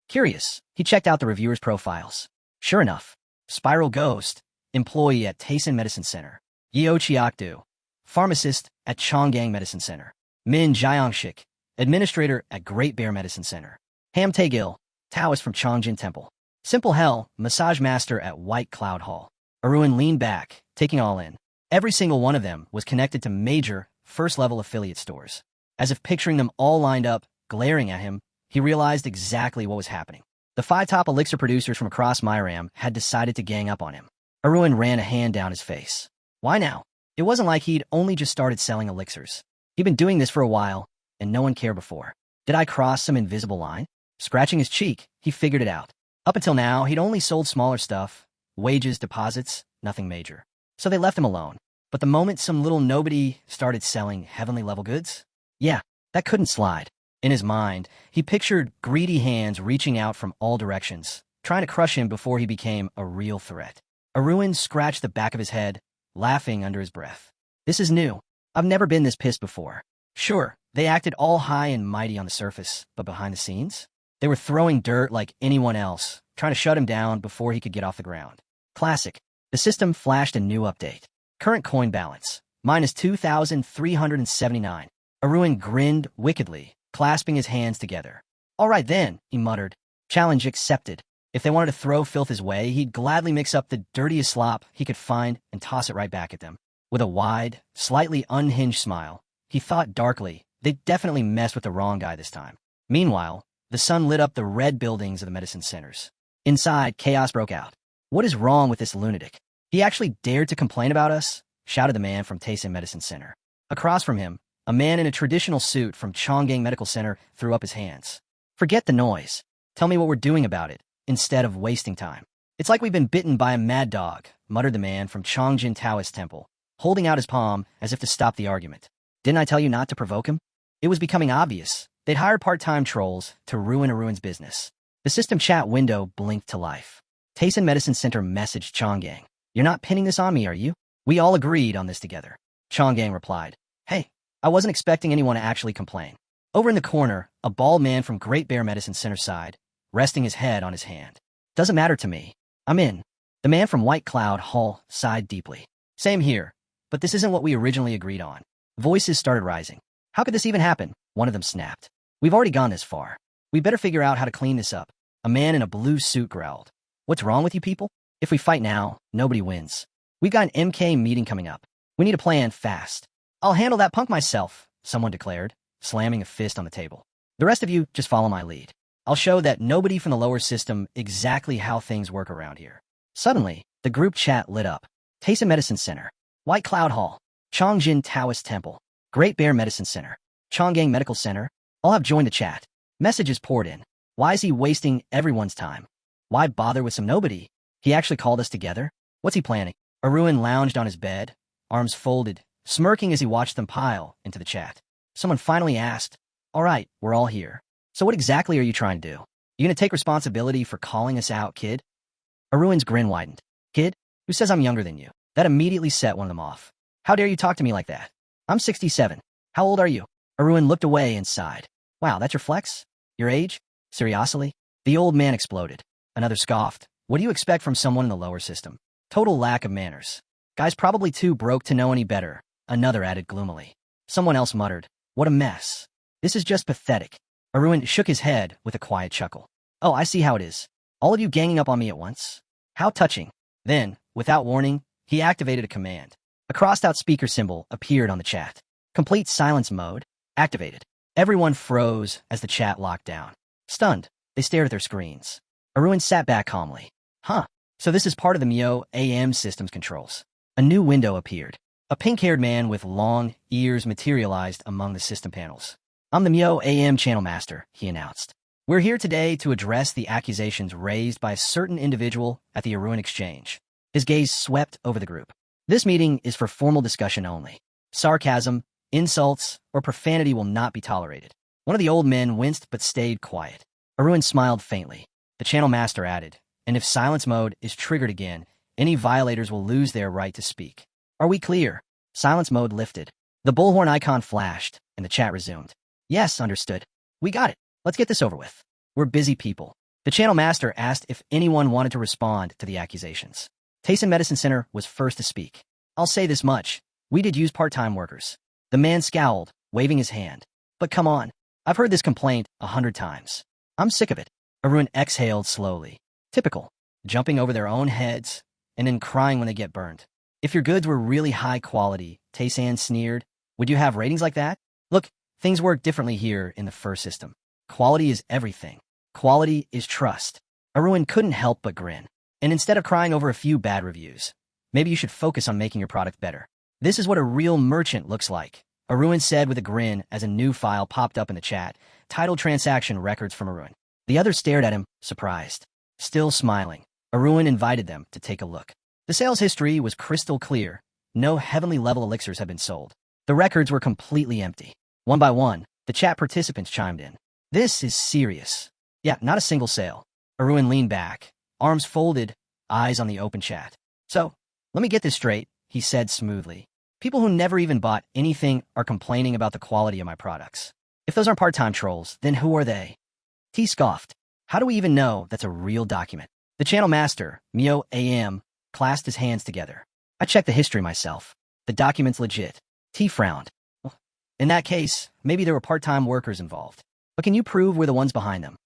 Curious, he checked out the reviewers' profiles. Sure enough, Spiral Ghost, employee at Tayson Medicine Center. Yeo Chiakdu, pharmacist at Chonggang Medicine Center. Min Jiangshik, administrator at Great Bear Medicine Center. Ham Taegil, Taoist from Chongjin Temple. Simple Hell, massage master at White Cloud Hall. Arun leaned back, taking all in. Every single one of them was connected to major, first-level affiliate stores. As if picturing them all lined up, glaring at him, he realized exactly what was happening. The 5 top elixir producers from across Myram had decided to gang up on him. Arun ran a hand down his face. Why now? It wasn't like he'd only just started selling elixirs. He'd been doing this for a while, and no one cared before. Did I cross some invisible line? Scratching his cheek, he figured it out. Up until now, he'd only sold smaller stuff, wages, deposits, nothing major. So they left him alone. But the moment some little nobody started selling heavenly level goods, yeah, that couldn't slide. In his mind, he pictured greedy hands reaching out from all directions, trying to crush him before he became a real threat. Arun scratched the back of his head, laughing under his breath. This is new. I've never been this pissed before. Sure, they acted all high and mighty on the surface, but behind the scenes? They were throwing dirt like anyone else, trying to shut him down before he could get off the ground. Classic. The system flashed a new update. Current coin balance, minus 2,379. Arun grinned wickedly, clasping his hands together. All right then, he muttered. Challenge accepted. If they wanted to throw filth his way, he'd gladly mix up the dirtiest slop he could find and toss it right back at them. With a wide, slightly unhinged smile, he thought darkly, they'd definitely messed with the wrong guy this time. Meanwhile, the sun lit up the red buildings of the medicine centers. Inside, chaos broke out. What is wrong with this lunatic? He actually dared to complain about us? Shouted the man from Tayson Medicine Center. Across from him, a man in a traditional suit from Chonggang Medical Center threw up his hands. Forget the noise. Tell me what we're doing about it, instead of wasting time. It's like we've been bitten by a mad dog, muttered the man from Chongjin Taoist Temple, holding out his palm as if to stop the argument. Didn't I tell you not to provoke him? It was becoming obvious. They'd hired part-time trolls to ruin Arun's business. The system chat window blinked to life. Tayson Medicine Center messaged Chonggang. You're not pinning this on me, are you? We all agreed on this together. Chonggang replied. Hey, I wasn't expecting anyone to actually complain. Over in the corner, a bald man from Great Bear Medicine Center sighed, resting his head on his hand. Doesn't matter to me. I'm in. The man from White Cloud Hall sighed deeply. Same here, but this isn't what we originally agreed on. Voices started rising. How could this even happen? One of them snapped. We've already gone this far. We better figure out how to clean this up. A man in a blue suit growled. What's wrong with you people? If we fight now, nobody wins. We've got an MK meeting coming up. We need a plan fast. I'll handle that punk myself, someone declared, slamming a fist on the table. The rest of you just follow my lead. I'll show that nobody from the lower system exactly how things work around here. Suddenly, the group chat lit up. Tayson Medicine Center, White Cloud Hall, Chongjin Taoist Temple, Great Bear Medicine Center, Chonggang Medical Center, all have joined the chat. Messages poured in. Why is he wasting everyone's time? Why bother with some nobody? He actually called us together? What's he planning? Arun lounged on his bed, arms folded, smirking as he watched them pile into the chat. Someone finally asked, all right, we're all here. So what exactly are you trying to do? You gonna take responsibility for calling us out, kid? Arun's grin widened. Kid? Who says I'm younger than you? That immediately set one of them off. How dare you talk to me like that? I'm 67. How old are you? Arun looked away and sighed. Wow, that's your flex? Your age? Seriously? The old man exploded. Another scoffed. What do you expect from someone in the lower system? Total lack of manners. Guy's probably too broke to know any better, another added gloomily. Someone else muttered. What a mess. This is just pathetic. Arun shook his head with a quiet chuckle. Oh, I see how it is. All of you ganging up on me at once? How touching. Then, without warning, he activated a command. A crossed-out speaker symbol appeared on the chat. Complete silence mode activated. Everyone froze as the chat locked down. Stunned, they stared at their screens. Arun sat back calmly. Huh, so this is part of the Mio AM system's controls. A new window appeared. A pink-haired man with long ears materialized among the system panels. I'm the Mio AM channel master, he announced. We're here today to address the accusations raised by a certain individual at the Arun Exchange. His gaze swept over the group. This meeting is for formal discussion only. Sarcasm, insults, or profanity will not be tolerated. One of the old men winced but stayed quiet. Arun smiled faintly. The channel master added, and if silence mode is triggered again, any violators will lose their right to speak. Are we clear? Silence mode lifted. The bullhorn icon flashed, and the chat resumed. Yes, understood. We got it. Let's get this over with. We're busy people. The channel master asked if anyone wanted to respond to the accusations. Tayson Medicine Center was first to speak. I'll say this much. We did use part-time workers. The man scowled, waving his hand. But come on. I've heard this complaint 100 times. I'm sick of it. Arun exhaled slowly. Typical. Jumping over their own heads, and then crying when they get burned. If your goods were really high quality, Taysan sneered, would you have ratings like that? Look, things work differently here in the first system. Quality is everything. Quality is trust. Arun couldn't help but grin. And instead of crying over a few bad reviews, maybe you should focus on making your product better. This is what a real merchant looks like, Arun said with a grin as a new file popped up in the chat, titled Transaction Records from Arun. The others stared at him, surprised. Still smiling, Arun invited them to take a look. The sales history was crystal clear. No heavenly level elixirs had been sold. The records were completely empty. One by one, the chat participants chimed in. This is serious. Yeah, not a single sale. Arun leaned back, arms folded, eyes on the open chat. So, let me get this straight, he said smoothly. People who never even bought anything are complaining about the quality of my products. If those aren't part-time trolls, then who are they? T scoffed. How do we even know that's a real document? The channel master, Mio AM, clasped his hands together. I checked the history myself. The document's legit. T frowned. Well, in that case, maybe there were part-time workers involved. But can you prove we're the ones behind them?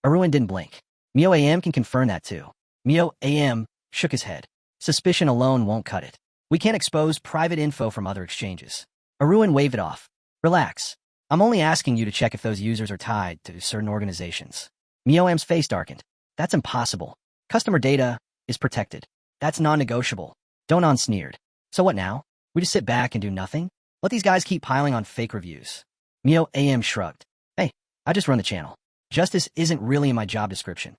Arun didn't blink. Mio AM can confirm that too. Mio AM shook his head. Suspicion alone won't cut it. We can't expose private info from other exchanges. Arun waved it off. Relax. I'm only asking you to check if those users are tied to certain organizations. Mio AM's face darkened. That's impossible. Customer data is protected. That's non-negotiable. Donon sneered. So what now? We just sit back and do nothing? Let these guys keep piling on fake reviews. Mio AM shrugged. Hey, I just run the channel. Justice isn't really in my job description.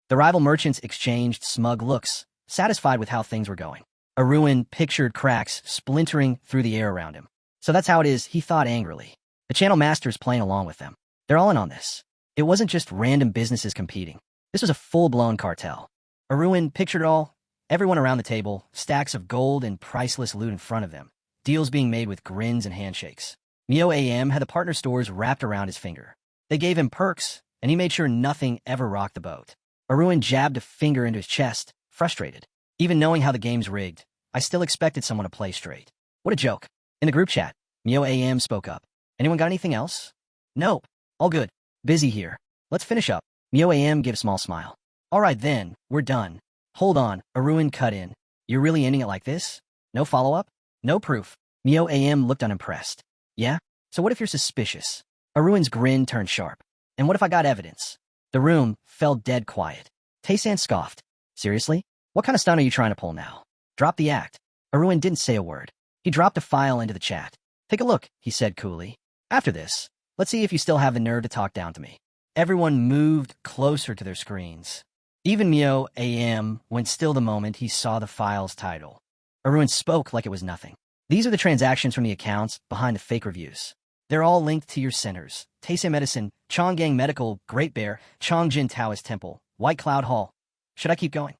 The rival merchants exchanged smug looks, satisfied with how things were going. Arun pictured cracks splintering through the air around him. So that's how it is, he thought angrily. The channel master's playing along with them. They're all in on this. It wasn't just random businesses competing. This was a full-blown cartel. Arun pictured it all. Everyone around the table, stacks of gold and priceless loot in front of them. Deals being made with grins and handshakes. Mio AM had the partner stores wrapped around his finger. They gave him perks, and he made sure nothing ever rocked the boat. Arun jabbed a finger into his chest, frustrated. Even knowing how the game's rigged, I still expected someone to play straight. What a joke. In the group chat, Mio AM spoke up. Anyone got anything else? Nope. All good. Busy here. Let's finish up. Mio AM gave a small smile. All right then, we're done. Hold on, Arun cut in. You're really ending it like this? No follow-up? No proof? Mio AM looked unimpressed. Yeah? So what if you're suspicious? Arun's grin turned sharp. And what if I got evidence? The room fell dead quiet. Tae-san scoffed. Seriously? What kind of stunt are you trying to pull now? Drop the act. Arun didn't say a word. He dropped a file into the chat. Take a look, he said coolly. After this, let's see if you still have the nerve to talk down to me. Everyone moved closer to their screens. Even Mio AM went still the moment he saw the file's title. Arun spoke like it was nothing. These are the transactions from the accounts behind the fake reviews. They're all linked to your centers. Taisei Medicine, Chonggang Medical, Great Bear, Chongjin Taoist Temple, White Cloud Hall. Should I keep going?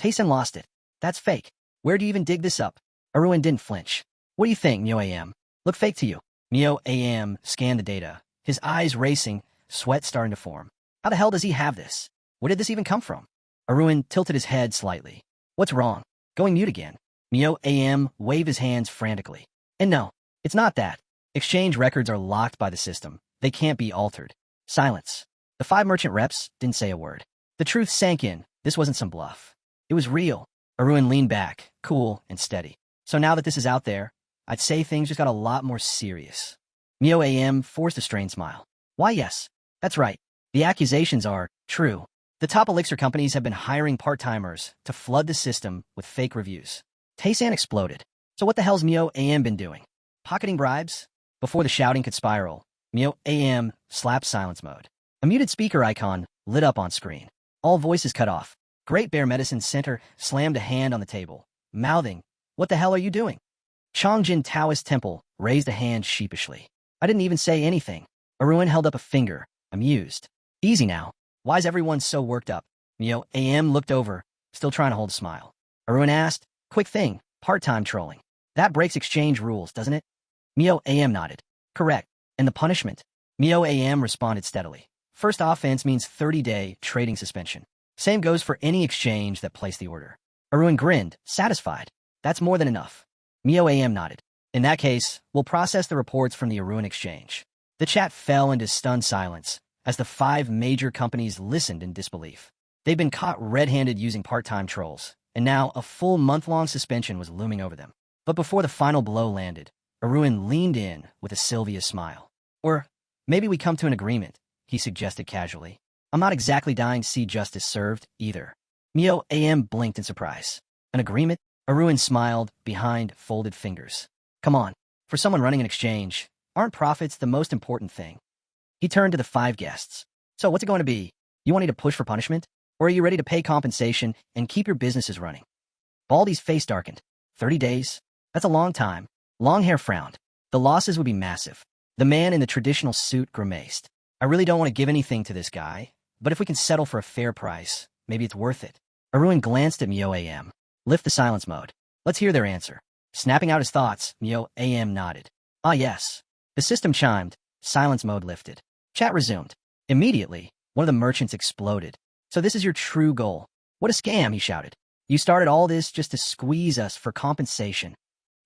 Taisen lost it. That's fake. Where do you even dig this up? Arun didn't flinch. What do you think, Mio AM? Look fake to you. Mio AM scanned the data, his eyes racing, sweat starting to form. How the hell does he have this? Where did this even come from? Arun tilted his head slightly. What's wrong? Going mute again. Mio AM waved his hands frantically. And no, it's not that. Exchange records are locked by the system. They can't be altered. Silence. The 5 merchant reps didn't say a word. The truth sank in. This wasn't some bluff. It was real. Arun leaned back, cool and steady. So now that this is out there, I'd say things just got a lot more serious. Mio AM forced a strained smile. Why, yes. That's right. The accusations are true. The top elixir companies have been hiring part-timers to flood the system with fake reviews. Tae-san exploded. So what the hell's Mio AM been doing? Pocketing bribes? Before the shouting could spiral, Mio AM slapped silence mode. A muted speaker icon lit up on screen. All voices cut off. Great Bear Medicine Center slammed a hand on the table, mouthing, "What the hell are you doing?" Chongjin Taoist Temple raised a hand sheepishly. I didn't even say anything. Arun held up a finger, amused. Easy now. Why's everyone so worked up? Mio AM looked over, still trying to hold a smile. Arun asked, quick thing, part-time trolling. That breaks exchange rules, doesn't it? Mio AM nodded. Correct. And the punishment? Mio AM responded steadily. First offense means 30-day trading suspension. Same goes for any exchange that placed the order. Arun grinned, satisfied. That's more than enough. Mio AM nodded. In that case, we'll process the reports from the Arun exchange. The chat fell into stunned silence as the 5 major companies listened in disbelief. They'd been caught red-handed using part-time trolls, and now a full month-long suspension was looming over them. But before the final blow landed, Arun leaned in with a Sylvia smile. Or maybe we come to an agreement, he suggested casually. I'm not exactly dying to see justice served, either. Mio AM blinked in surprise. An agreement? Arun smiled behind folded fingers. Come on, for someone running an exchange, aren't profits the most important thing? He turned to the 5 guests. So what's it going to be? You wanting to push for punishment? Or are you ready to pay compensation and keep your businesses running? Baldy's face darkened. 30 days? That's a long time. Longhair frowned. The losses would be massive. The man in the traditional suit grimaced. I really don't want to give anything to this guy, but if we can settle for a fair price, maybe it's worth it. Arun glanced at Mio AM. Lift the silence mode. Let's hear their answer. Snapping out his thoughts, Mio AM nodded. Ah yes. The system chimed. Silence mode lifted. Chat resumed. Immediately, one of the merchants exploded. So this is your true goal. What a scam, he shouted. You started all this just to squeeze us for compensation.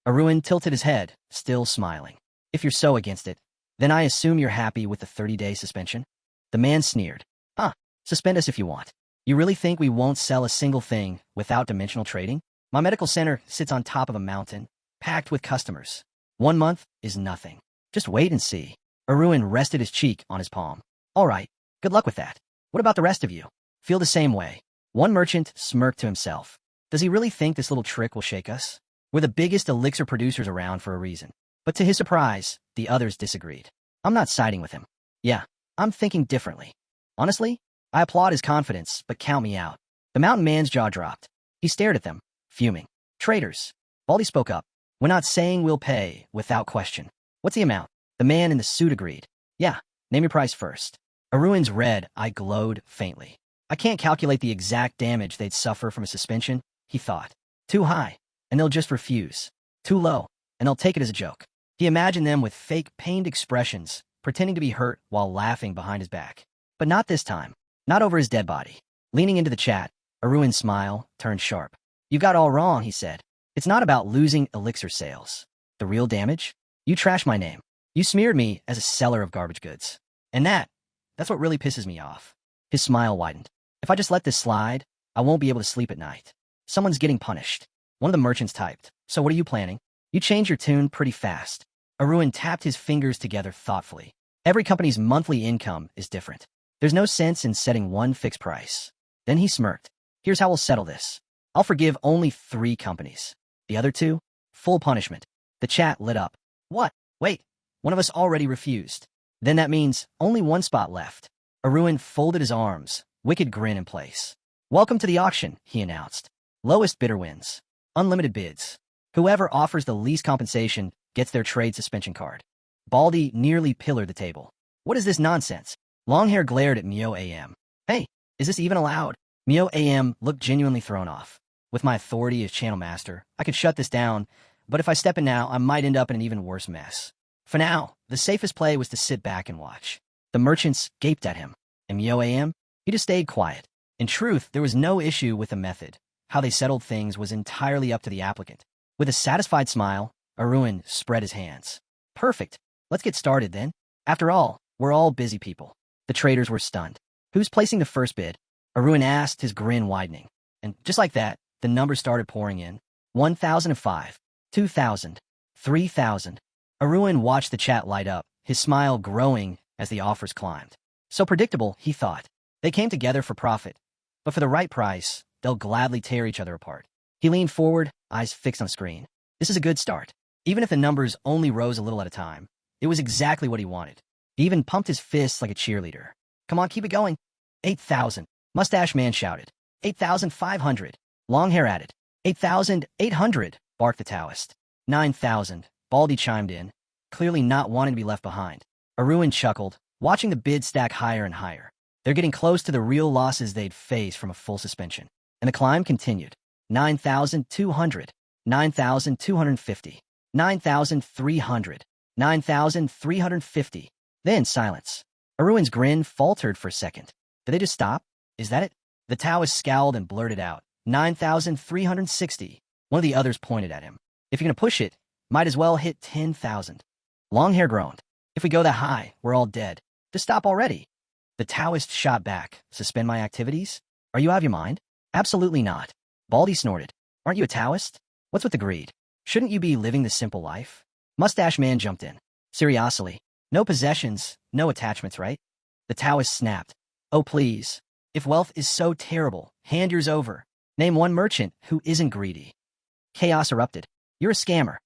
Arun tilted his head, still smiling. If you're so against it, then I assume you're happy with the 30-day suspension? The man sneered. Huh, suspend us if you want. You really think we won't sell a single thing without dimensional trading? My medical center sits on top of a mountain, packed with customers. 1 month is nothing. Just wait and see. Arun rested his cheek on his palm. All right, good luck with that. What about the rest of you? Feel the same way. One merchant smirked to himself. Does he really think this little trick will shake us? We're the biggest elixir producers around for a reason. But to his surprise, the others disagreed. I'm not siding with him. Yeah, I'm thinking differently. Honestly, I applaud his confidence, but count me out. The mountain man's jaw dropped. He stared at them, fuming. Traitors. Baldy spoke up. We're not saying we'll pay, without question. What's the amount? The man in the suit agreed. Yeah, name your price first. Arun's red eye glowed faintly. I can't calculate the exact damage they'd suffer from a suspension, he thought. Too high, and they'll just refuse. Too low, and they'll take it as a joke. He imagined them with fake, pained expressions, pretending to be hurt while laughing behind his back. But not this time. Not over his dead body. Leaning into the chat, Arun's smile turned sharp. You got all wrong, he said. It's not about losing elixir sales. The real damage? You trashed my name. You smeared me as a seller of garbage goods. And that's what really pisses me off. His smile widened. If I just let this slide, I won't be able to sleep at night. Someone's getting punished. One of the merchants typed. So what are you planning? You change your tune pretty fast. Arun tapped his fingers together thoughtfully. Every company's monthly income is different. There's no sense in setting one fixed price. Then he smirked. Here's how we'll settle this. I'll forgive only 3 companies. The other 2? Full punishment. The chat lit up. What? Wait. One of us already refused. Then that means only 1 spot left. Arun folded his arms, wicked grin in place. Welcome to the auction, he announced. Lowest bidder wins. Unlimited bids. Whoever offers the least compensation gets their trade suspension card. Baldy nearly pillared the table. What is this nonsense? Longhair glared at Mio AM. Hey, is this even allowed? Mio AM looked genuinely thrown off. With my authority as channel master, I could shut this down, but if I step in now, I might end up in an even worse mess. For now, the safest play was to sit back and watch. The merchants gaped at him, and Mio AM, he just stayed quiet. In truth, there was no issue with the method. How they settled things was entirely up to the applicant. With a satisfied smile, Arun spread his hands. Perfect. Let's get started then. After all, we're all busy people. The traders were stunned. Who's placing the first bid? Arun asked, his grin widening. And just like that, the numbers started pouring in. 1,005, 2,000, 3,000. Arun watched the chat light up, his smile growing as the offers climbed. So predictable, he thought. They came together for profit, but for the right price, they'll gladly tear each other apart. He leaned forward, eyes fixed on the screen. This is a good start. Even if the numbers only rose a little at a time, it was exactly what he wanted. He even pumped his fists like a cheerleader. Come on, keep it going. 8,000. Mustache Man shouted. 8,500. Longhair added. 8,800, barked the Taoist. 9,000. Baldy chimed in, clearly not wanting to be left behind. Arun chuckled, watching the bid stack higher and higher. They're getting close to the real losses they'd face from a full suspension. And the climb continued. 9,200. 9,250. 9,300. 9,350. Then silence. Arun's grin faltered for a second. Did they just stop? Is that it? The Taoist scowled and blurted out. 9,360. One of the others pointed at him. If you're going to push it, might as well hit 10,000. Longhair groaned. If we go that high, we're all dead. Just stop already. The Taoist shot back. Suspend my activities? Are you out of your mind? Absolutely not. Baldy snorted. Aren't you a Taoist? What's with the greed? Shouldn't you be living the simple life? Mustache Man jumped in. Seriously. No possessions, no attachments, right? The Taoist snapped. Oh, please. If wealth is so terrible, hand yours over. Name one merchant who isn't greedy. Chaos erupted. You're a scammer.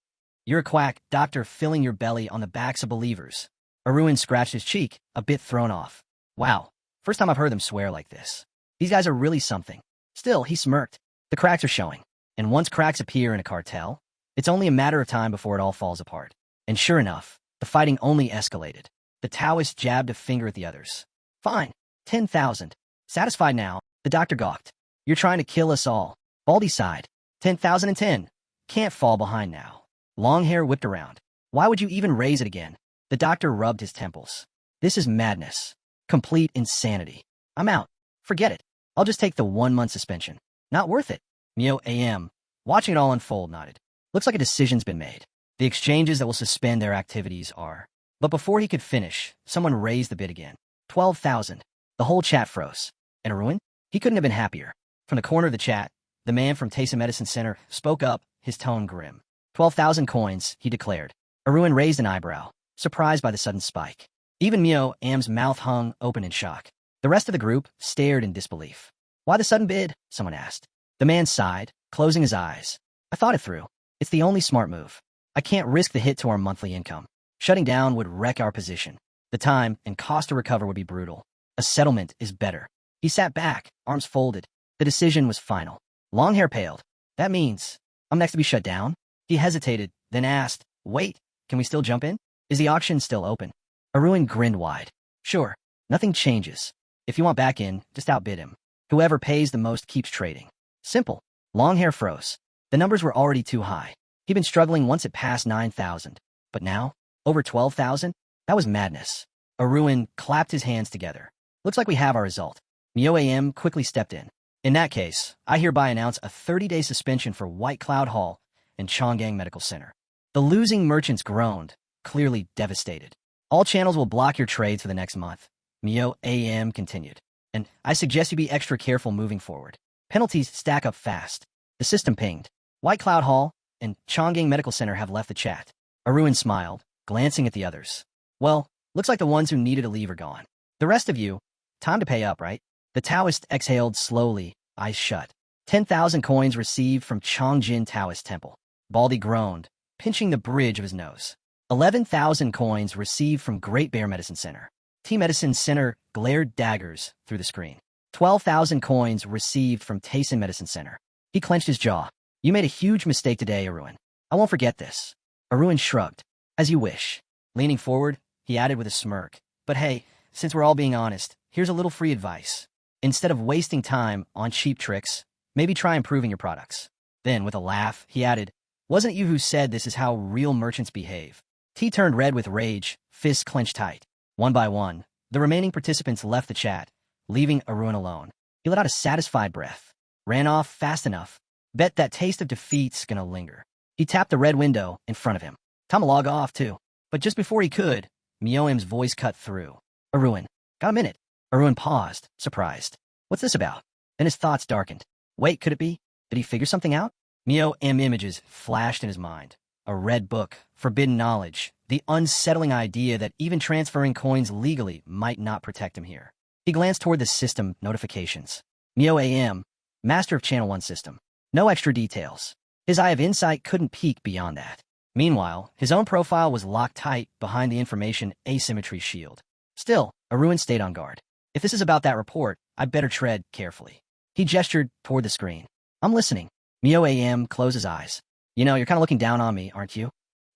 You're a quack doctor filling your belly on the backs of believers. Arun scratched his cheek, a bit thrown off. Wow, first time I've heard them swear like this. These guys are really something. Still, he smirked. The cracks are showing. And once cracks appear in a cartel, it's only a matter of time before it all falls apart. And sure enough, the fighting only escalated. The Taoist jabbed a finger at the others. Fine, 10,000. Satisfied now, the doctor gawked. You're trying to kill us all. Baldy sighed. 10,010. Can't fall behind now. Longhair whipped around. Why would you even raise it again? The doctor rubbed his temples. This is madness. Complete insanity. I'm out. Forget it. I'll just take the 1-month suspension. Not worth it. Mio AM, watching it all unfold, nodded. Looks like a decision's been made. The exchanges that will suspend their activities are. But before he could finish, someone raised the bid again. 12,000. The whole chat froze. And Arun? He couldn't have been happier. From the corner of the chat, the man from Tesa Medicine Center spoke up, his tone grim. 12,000 coins, he declared. Arun raised an eyebrow, surprised by the sudden spike. Even Mio Am's mouth hung open in shock. The rest of the group stared in disbelief. Why the sudden bid? Someone asked. The man sighed, closing his eyes. I thought it through. It's the only smart move. I can't risk the hit to our monthly income. Shutting down would wreck our position. The time and cost to recover would be brutal. A settlement is better. He sat back, arms folded. The decision was final. Longhair paled. That means I'm next to be shut down? He hesitated, then asked, wait, can we still jump in? Is the auction still open? Arun grinned wide. Sure, nothing changes. If you want back in, just outbid him. Whoever pays the most keeps trading. Simple. Longhair froze. The numbers were already too high. He'd been struggling once it passed 9,000. But now, over 12,000? That was madness. Arun clapped his hands together. Looks like we have our result. Mio AM quickly stepped in. In that case, I hereby announce a 30-day suspension for White Cloud Hall and Chonggang Medical Center. The losing merchants groaned, clearly devastated. All channels will block your trades for the next month. Mio AM continued. and I suggest you be extra careful moving forward. Penalties stack up fast. The system pinged. White Cloud Hall and Chongqing Medical Center have left the chat. Arun smiled, glancing at the others. Well, looks like the ones who needed to leave are gone. The rest of you, time to pay up, right? The Taoist exhaled slowly, eyes shut. 10,000 coins received from Chongjin Taoist Temple. Baldy groaned, pinching the bridge of his nose. 11,000 coins received from Great Bear Medicine Center. T-Medicine Center glared daggers through the screen. 12,000 coins received from Tayson Medicine Center. He clenched his jaw. You made a huge mistake today, Arun. I won't forget this. Arun shrugged. As you wish. Leaning forward, he added with a smirk. But hey, since we're all being honest, here's a little free advice. Instead of wasting time on cheap tricks, maybe try improving your products. Then, with a laugh, he added, wasn't it you who said this is how real merchants behave? T turned red with rage, fists clenched tight. One by one, the remaining participants left the chat, leaving Arun alone. He let out a satisfied breath. Ran off fast enough. Bet that taste of defeat's gonna linger. He tapped the red window in front of him. Time to log off, too. But just before he could, Mioim's voice cut through. Arun, got a minute? Arun paused, surprised. What's this about? Then his thoughts darkened. Wait, could it be? Did he figure something out? Mio-M images flashed in his mind. A red book, forbidden knowledge, the unsettling idea that even transferring coins legally might not protect him here. He glanced toward the system notifications. Mio-AM, master of Channel 1 system. No extra details. His eye of insight couldn't peek beyond that. Meanwhile, his own profile was locked tight behind the information asymmetry shield. Still, Arun stayed on guard. If this is about that report, I'd better tread carefully. He gestured toward the screen. I'm listening. Mio-AM closed his eyes. You know, you're kind of looking down on me, aren't you?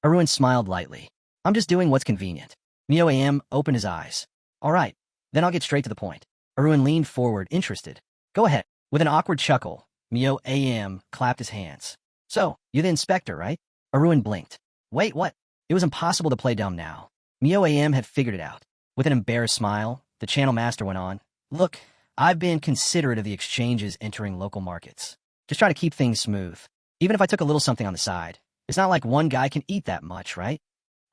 Arun smiled lightly. I'm just doing what's convenient. Mio-AM opened his eyes. All right, then I'll get straight to the point. Arun leaned forward, interested. Go ahead. With an awkward chuckle, Mio-AM clapped his hands. So, you're the inspector, right? Arun blinked. Wait, what? It was impossible to play dumb now. Mio-AM had figured it out. With an embarrassed smile, the channel master went on. Look, I've been considerate of the exchanges entering local markets. Just try to keep things smooth. Even if I took a little something on the side, it's not like one guy can eat that much, right?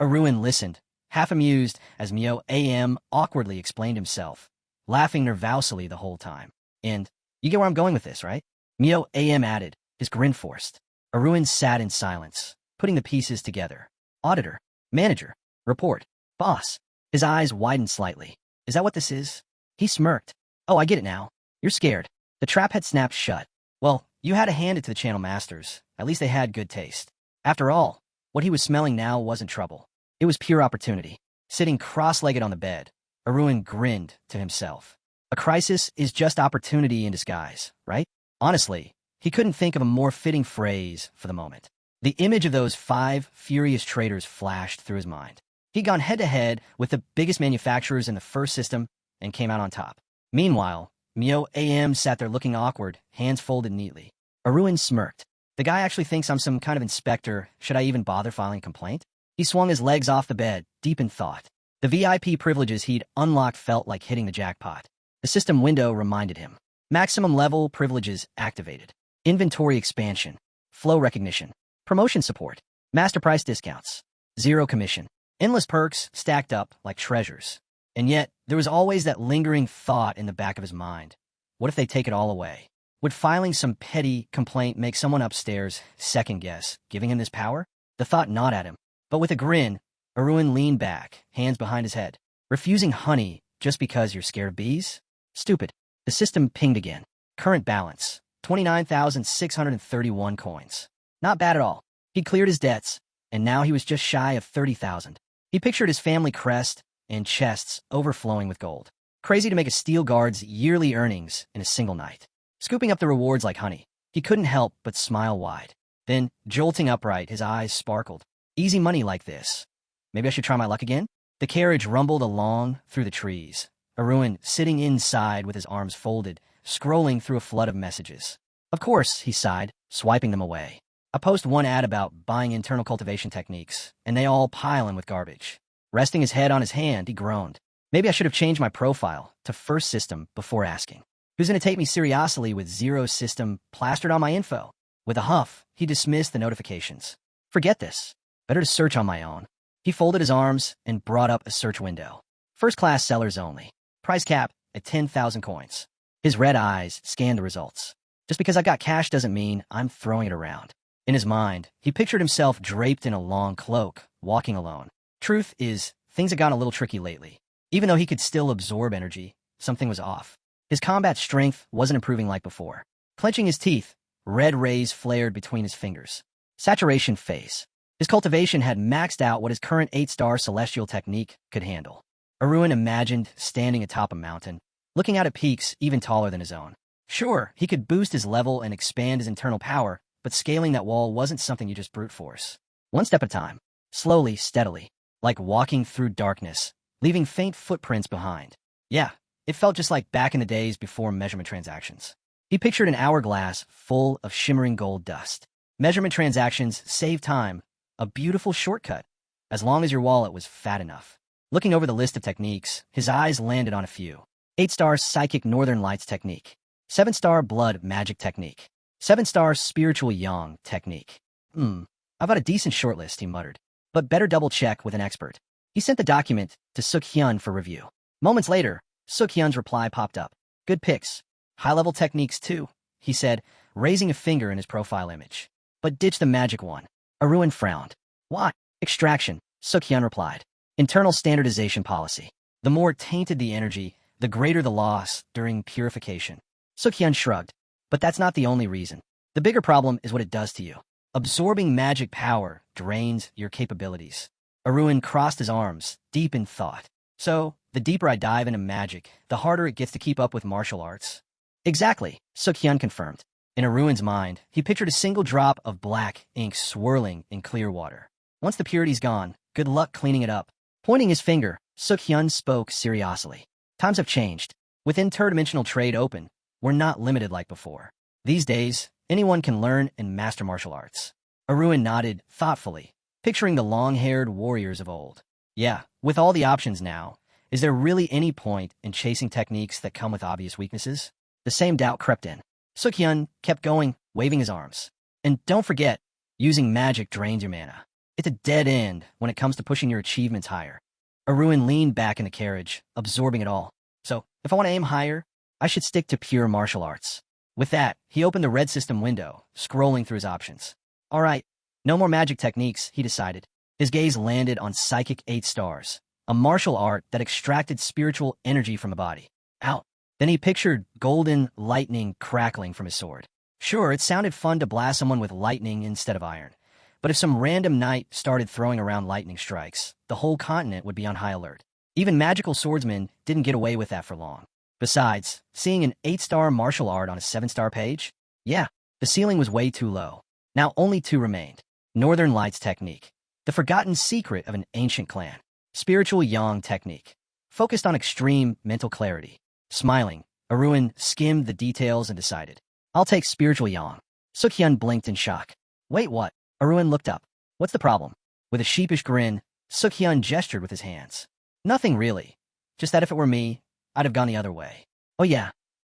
Arun listened, half amused as Mio-AM awkwardly explained himself, laughing nervously the whole time. And, you get where I'm going with this, right? Mio-AM added, his grin forced. Arun sat in silence, putting the pieces together. Auditor, manager, report, boss. His eyes widened slightly. Is that what this is? He smirked. Oh, I get it now. You're scared. The trap had snapped shut. Well, you had to hand it to the channel masters. At least they had good taste. After all, what he was smelling now wasn't trouble. It was pure opportunity. Sitting cross-legged on the bed, Arun grinned to himself. A crisis is just opportunity in disguise, right? Honestly, he couldn't think of a more fitting phrase for the moment. The image of those 5 furious traders flashed through his mind. He'd gone head-to-head with the biggest manufacturers in the first system and came out on top. Meanwhile, Mio-AM sat there looking awkward, hands folded neatly. Arun smirked. The guy actually thinks I'm some kind of inspector. Should I even bother filing a complaint? He swung his legs off the bed, deep in thought. The VIP privileges he'd unlocked felt like hitting the jackpot. The system window reminded him. Maximum level privileges activated. Inventory expansion. Flow recognition. Promotion support. Master price discounts. Zero commission. Endless perks stacked up like treasures. And yet, there was always that lingering thought in the back of his mind. What if they take it all away? Would filing some petty complaint make someone upstairs second-guess, giving him this power? The thought gnawed at him. But with a grin, Arun leaned back, hands behind his head. Refusing honey just because you're scared of bees? Stupid. The system pinged again. Current balance, 29,631 coins. Not bad at all. He cleared his debts, and now he was just shy of 30,000. He pictured his family crest and chests overflowing with gold. Crazy to make a steel guard's yearly earnings in a single night. Scooping up the rewards like honey, he couldn't help but smile wide. Then, jolting upright, his eyes sparkled. Easy money like this. Maybe I should try my luck again? The carriage rumbled along through the trees. Arun sitting inside with his arms folded, scrolling through a flood of messages. Of course, he sighed, swiping them away. I post one ad about buying internal cultivation techniques, and they all pile in with garbage. Resting his head on his hand, he groaned. Maybe I should have changed my profile to first system before asking. Who's going to take me seriously with zero system plastered on my info? With a huff, he dismissed the notifications. Forget this. Better to search on my own. He folded his arms and brought up a search window. First-class sellers only. Price cap, at 10,000 coins. His red eyes scanned the results. Just because I got cash doesn't mean I'm throwing it around. In his mind, he pictured himself draped in a long cloak, walking alone. Truth is, things had gotten a little tricky lately. Even though he could still absorb energy, something was off. His combat strength wasn't improving like before. Clenching his teeth, red rays flared between his fingers. Saturation phase. His cultivation had maxed out what his current 8-star celestial technique could handle. Arun imagined standing atop a mountain, looking out at peaks even taller than his own. Sure, he could boost his level and expand his internal power, but scaling that wall wasn't something you just brute force. One step at a time, slowly, steadily, like walking through darkness, leaving faint footprints behind. Yeah, it felt just like back in the days before measurement transactions. He pictured an hourglass full of shimmering gold dust. Measurement transactions save time, a beautiful shortcut, as long as your wallet was fat enough. Looking over the list of techniques, his eyes landed on a few. 8-star Psychic Northern Lights Technique. 7-star Blood Magic Technique. 7-star Spiritual Yang Technique. I've got a decent shortlist, he muttered. But better double-check with an expert. He sent the document to Suk-hyun for review. Moments later, Suk-hyun's reply popped up. Good picks. High-level techniques, too, he said, raising a finger in his profile image. But ditch the magic one. Arun frowned. Why? Extraction, Suk-hyun replied. Internal standardization policy. The more tainted the energy, the greater the loss during purification. Suk-hyun shrugged. But that's not the only reason. The bigger problem is what it does to you. Absorbing magic power drains your capabilities. Arun crossed his arms, deep in thought. So, the deeper I dive into magic, the harder it gets to keep up with martial arts. Exactly, Suk-hyun confirmed. In Arun's mind, he pictured a single drop of black ink swirling in clear water. Once the purity's gone, good luck cleaning it up. Pointing his finger, Suk-hyun spoke seriously. Times have changed. With interdimensional trade open, we're not limited like before. These days, anyone can learn and master martial arts. Arun nodded thoughtfully, picturing the long-haired warriors of old. Yeah, with all the options now, is there really any point in chasing techniques that come with obvious weaknesses? The same doubt crept in. Suk-hyun kept going, waving his arms. And don't forget, using magic drains your mana. It's a dead end when it comes to pushing your achievements higher. Arun leaned back in the carriage, absorbing it all. So, if I want to aim higher, I should stick to pure martial arts. With that, he opened the red system window, scrolling through his options. All right, no more magic techniques, he decided. His gaze landed on Psychic 8 Stars, a martial art that extracted spiritual energy from a body. Out. Then he pictured golden lightning crackling from his sword. Sure, it sounded fun to blast someone with lightning instead of iron. But if some random knight started throwing around lightning strikes, the whole continent would be on high alert. Even magical swordsmen didn't get away with that for long. Besides, seeing an 8-star martial art on a 7-star page? Yeah, the ceiling was way too low. Now only 2 remained. Northern Lights Technique. The forgotten secret of an ancient clan. Spiritual Yang Technique. Focused on extreme mental clarity. Smiling, Arun skimmed the details and decided. I'll take Spiritual Yang. Suk-hyun blinked in shock. Wait, what? Arun looked up. What's the problem? With a sheepish grin, Suk-hyun gestured with his hands. Nothing really. Just that if it were me, I'd have gone the other way. Oh yeah.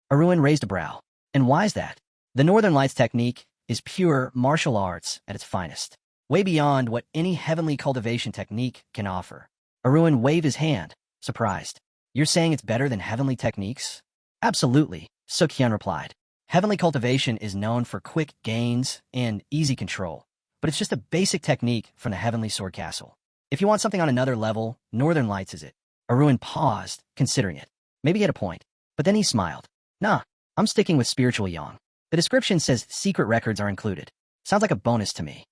Arun raised a brow. And why's that? The Northern Lights Technique is pure martial arts at its finest. Way beyond what any heavenly cultivation technique can offer. Arun waved his hand, surprised. You're saying it's better than heavenly techniques? Absolutely, Suk-hyun replied. Heavenly cultivation is known for quick gains and easy control, but it's just a basic technique from the Heavenly Sword Castle. If you want something on another level, Northern Lights is it. Arun paused, considering it. Maybe he had a point, but then he smiled. Nah, I'm sticking with Spiritual Yang. The description says secret records are included. Sounds like a bonus to me.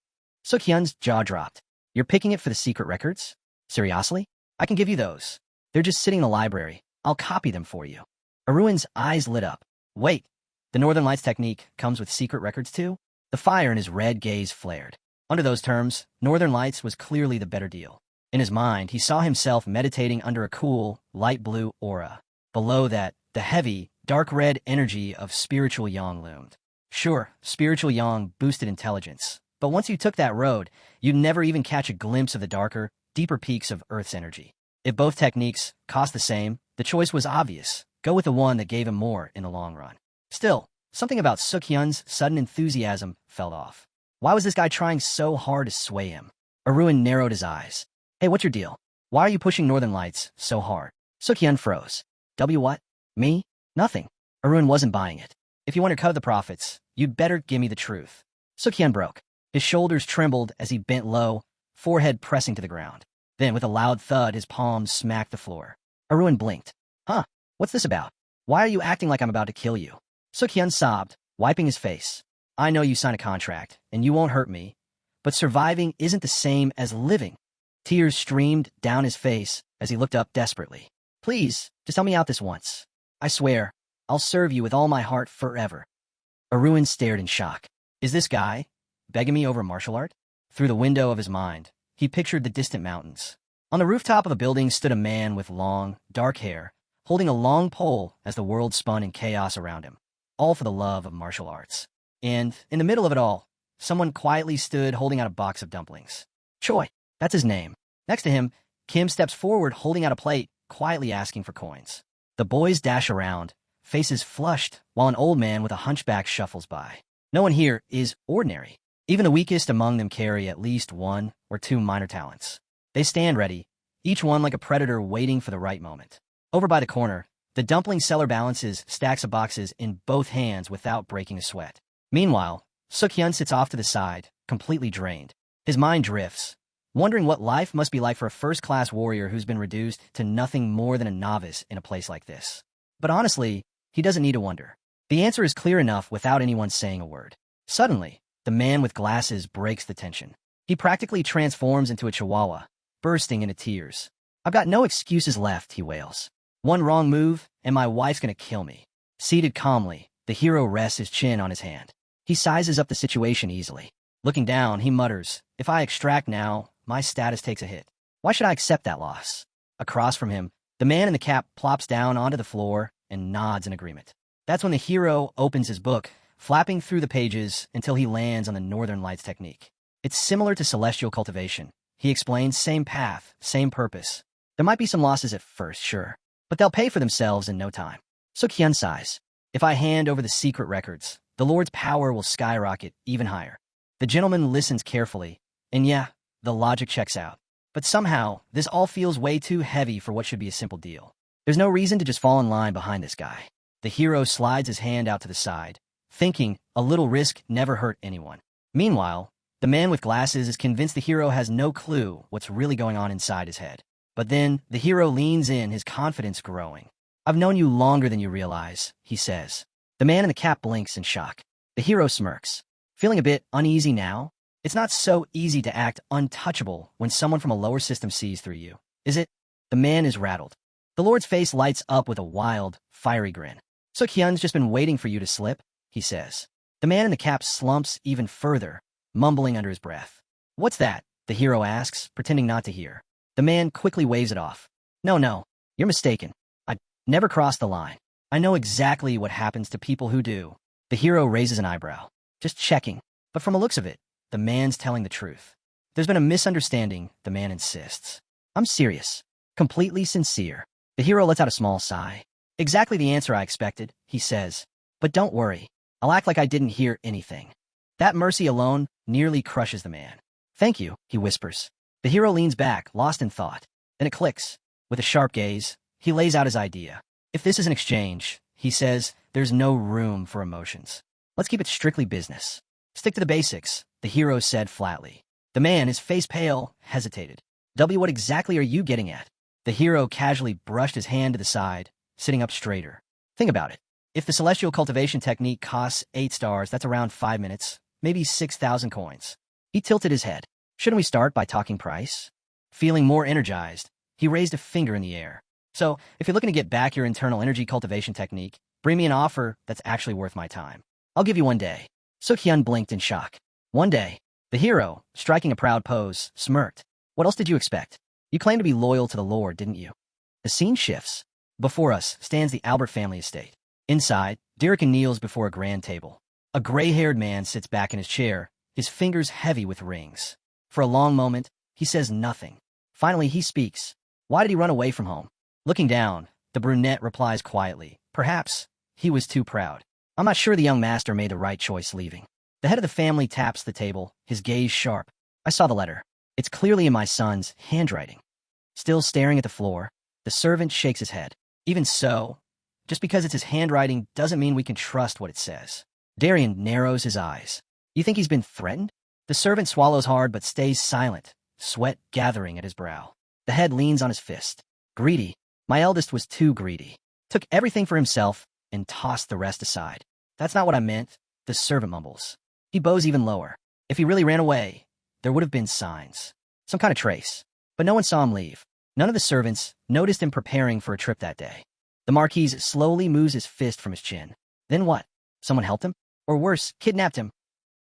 Suk-hyun's jaw dropped. You're picking it for the secret records? Seriously? I can give you those. They're just sitting in the library. I'll copy them for you. Arun's eyes lit up. Wait, the Northern Lights technique comes with secret records too? The fire in his red gaze flared. Under those terms, Northern Lights was clearly the better deal. In his mind, he saw himself meditating under a cool, light blue aura. Below that, the heavy, dark red energy of Spiritual Yang loomed. Sure, Spiritual Yang boosted intelligence, but once you took that road, you'd never even catch a glimpse of the darker, deeper peaks of Earth's energy. If both techniques cost the same, the choice was obvious. Go with the one that gave him more in the long run. Still, something about Suk-hyun's sudden enthusiasm fell off. Why was this guy trying so hard to sway him? Arun narrowed his eyes. Hey, what's your deal? Why are you pushing Northern Lights so hard? Suk-hyun froze. What? Me? Nothing. Arun wasn't buying it. If you want to cut the profits, you'd better give me the truth. Sukhyun broke. His shoulders trembled as he bent low, forehead pressing to the ground. Then, with a loud thud, his palms smacked the floor. Arun blinked. Huh? What's this about? Why are you acting like I'm about to kill you? Sukhyun sobbed, wiping his face. I know you signed a contract, and you won't hurt me, but surviving isn't the same as living. Tears streamed down his face as he looked up desperately. Please, just help me out this once. I swear, I'll serve you with all my heart forever. Arun stared in shock. Is this guy begging me over martial art? Through the window of his mind, he pictured the distant mountains. On the rooftop of a building stood a man with long, dark hair, holding a long pole as the world spun in chaos around him, all for the love of martial arts. And, in the middle of it all, someone quietly stood holding out a box of dumplings. Choi, that's his name. Next to him, Kim steps forward holding out a plate, quietly asking for coins. The boys dash around, faces flushed, while an old man with a hunchback shuffles by. No one here is ordinary. Even the weakest among them carry at least one or two minor talents. They stand ready, each one like a predator waiting for the right moment. Over by the corner, the dumpling seller balances stacks of boxes in both hands without breaking a sweat. Meanwhile, Sukhyun sits off to the side, completely drained. His mind drifts, wondering what life must be like for a first-class warrior who's been reduced to nothing more than a novice in a place like this. But honestly, he doesn't need to wonder. The answer is clear enough without anyone saying a word. Suddenly, the man with glasses breaks the tension. He practically transforms into a chihuahua, bursting into tears. I've got no excuses left, he wails. One wrong move, and my wife's gonna kill me. Seated calmly, the hero rests his chin on his hand. He sizes up the situation easily. Looking down, he mutters, if I extract now, my status takes a hit. Why should I accept that loss? Across from him, the man in the cap plops down onto the floor and nods in agreement. That's when the hero opens his book, flapping through the pages until he lands on the Northern Lights technique. It's similar to celestial cultivation. He explains, same path, same purpose. There might be some losses at first, sure, but they'll pay for themselves in no time. Sukhyun sighs. If I hand over the secret records, the Lord's power will skyrocket even higher. The gentleman listens carefully, and yeah, the logic checks out. But somehow, this all feels way too heavy for what should be a simple deal. There's no reason to just fall in line behind this guy. The hero slides his hand out to the side, thinking a little risk never hurt anyone. Meanwhile, the man with glasses is convinced the hero has no clue what's really going on inside his head. But then, the hero leans in, his confidence growing. I've known you longer than you realize, he says. The man in the cap blinks in shock. The hero smirks. Feeling a bit uneasy now? It's not so easy to act untouchable when someone from a lower system sees through you, is it? The man is rattled. The Lord's face lights up with a wild, fiery grin. Sukhyun's just been waiting for you to slip, he says. The man in the cap slumps even further, mumbling under his breath. What's that? The hero asks, pretending not to hear. The man quickly waves it off. No, you're mistaken. I never crossed the line. I know exactly what happens to people who do. The hero raises an eyebrow. Just checking. But from the looks of it, the man's telling the truth. There's been a misunderstanding, the man insists. I'm serious. Completely sincere. The hero lets out a small sigh. Exactly the answer I expected, he says. But don't worry. I'll act like I didn't hear anything. That mercy alone nearly crushes the man. Thank you, he whispers. The hero leans back, lost in thought. Then it clicks. With a sharp gaze, he lays out his idea. If this is an exchange, he says, there's no room for emotions. Let's keep it strictly business. Stick to the basics, the hero said flatly. The man, his face pale, hesitated. What exactly are you getting at? The hero casually brushed his hand to the side, sitting up straighter. Think about it. If the celestial cultivation technique costs 8 stars, that's around 5 minutes, maybe 6,000 coins. He tilted his head. Shouldn't we start by talking price? Feeling more energized, he raised a finger in the air. So, if you're looking to get back your internal energy cultivation technique, bring me an offer that's actually worth my time. I'll give you 1 day. Sukhyun blinked in shock. 1 day. The hero, striking a proud pose, smirked. What else did you expect? You claim to be loyal to the Lord, didn't you? The scene shifts. Before us stands the Albert family estate. Inside, Derek kneels before a grand table. A gray-haired man sits back in his chair, his fingers heavy with rings. For a long moment, he says nothing. Finally, he speaks. Why did he run away from home? Looking down, the brunette replies quietly. Perhaps he was too proud. I'm not sure the young master made the right choice leaving. The head of the family taps the table, his gaze sharp. I saw the letter. It's clearly in my son's handwriting. Still staring at the floor, the servant shakes his head. Even so, Just because it's his handwriting doesn't mean we can trust what it says. Darian narrows his eyes. You think he's been threatened? The servant swallows hard but stays silent, sweat gathering at his brow. The head leans on his fist. Greedy. My eldest was too greedy. Took everything for himself and tossed the rest aside. That's not what I meant, the servant mumbles. He bows even lower. If he really ran away, there would have been signs. Some kind of trace. But no one saw him leave. None of the servants noticed him preparing for a trip that day. The Marquis slowly moves his fist from his chin. Then what? Someone helped him? Or worse, kidnapped him?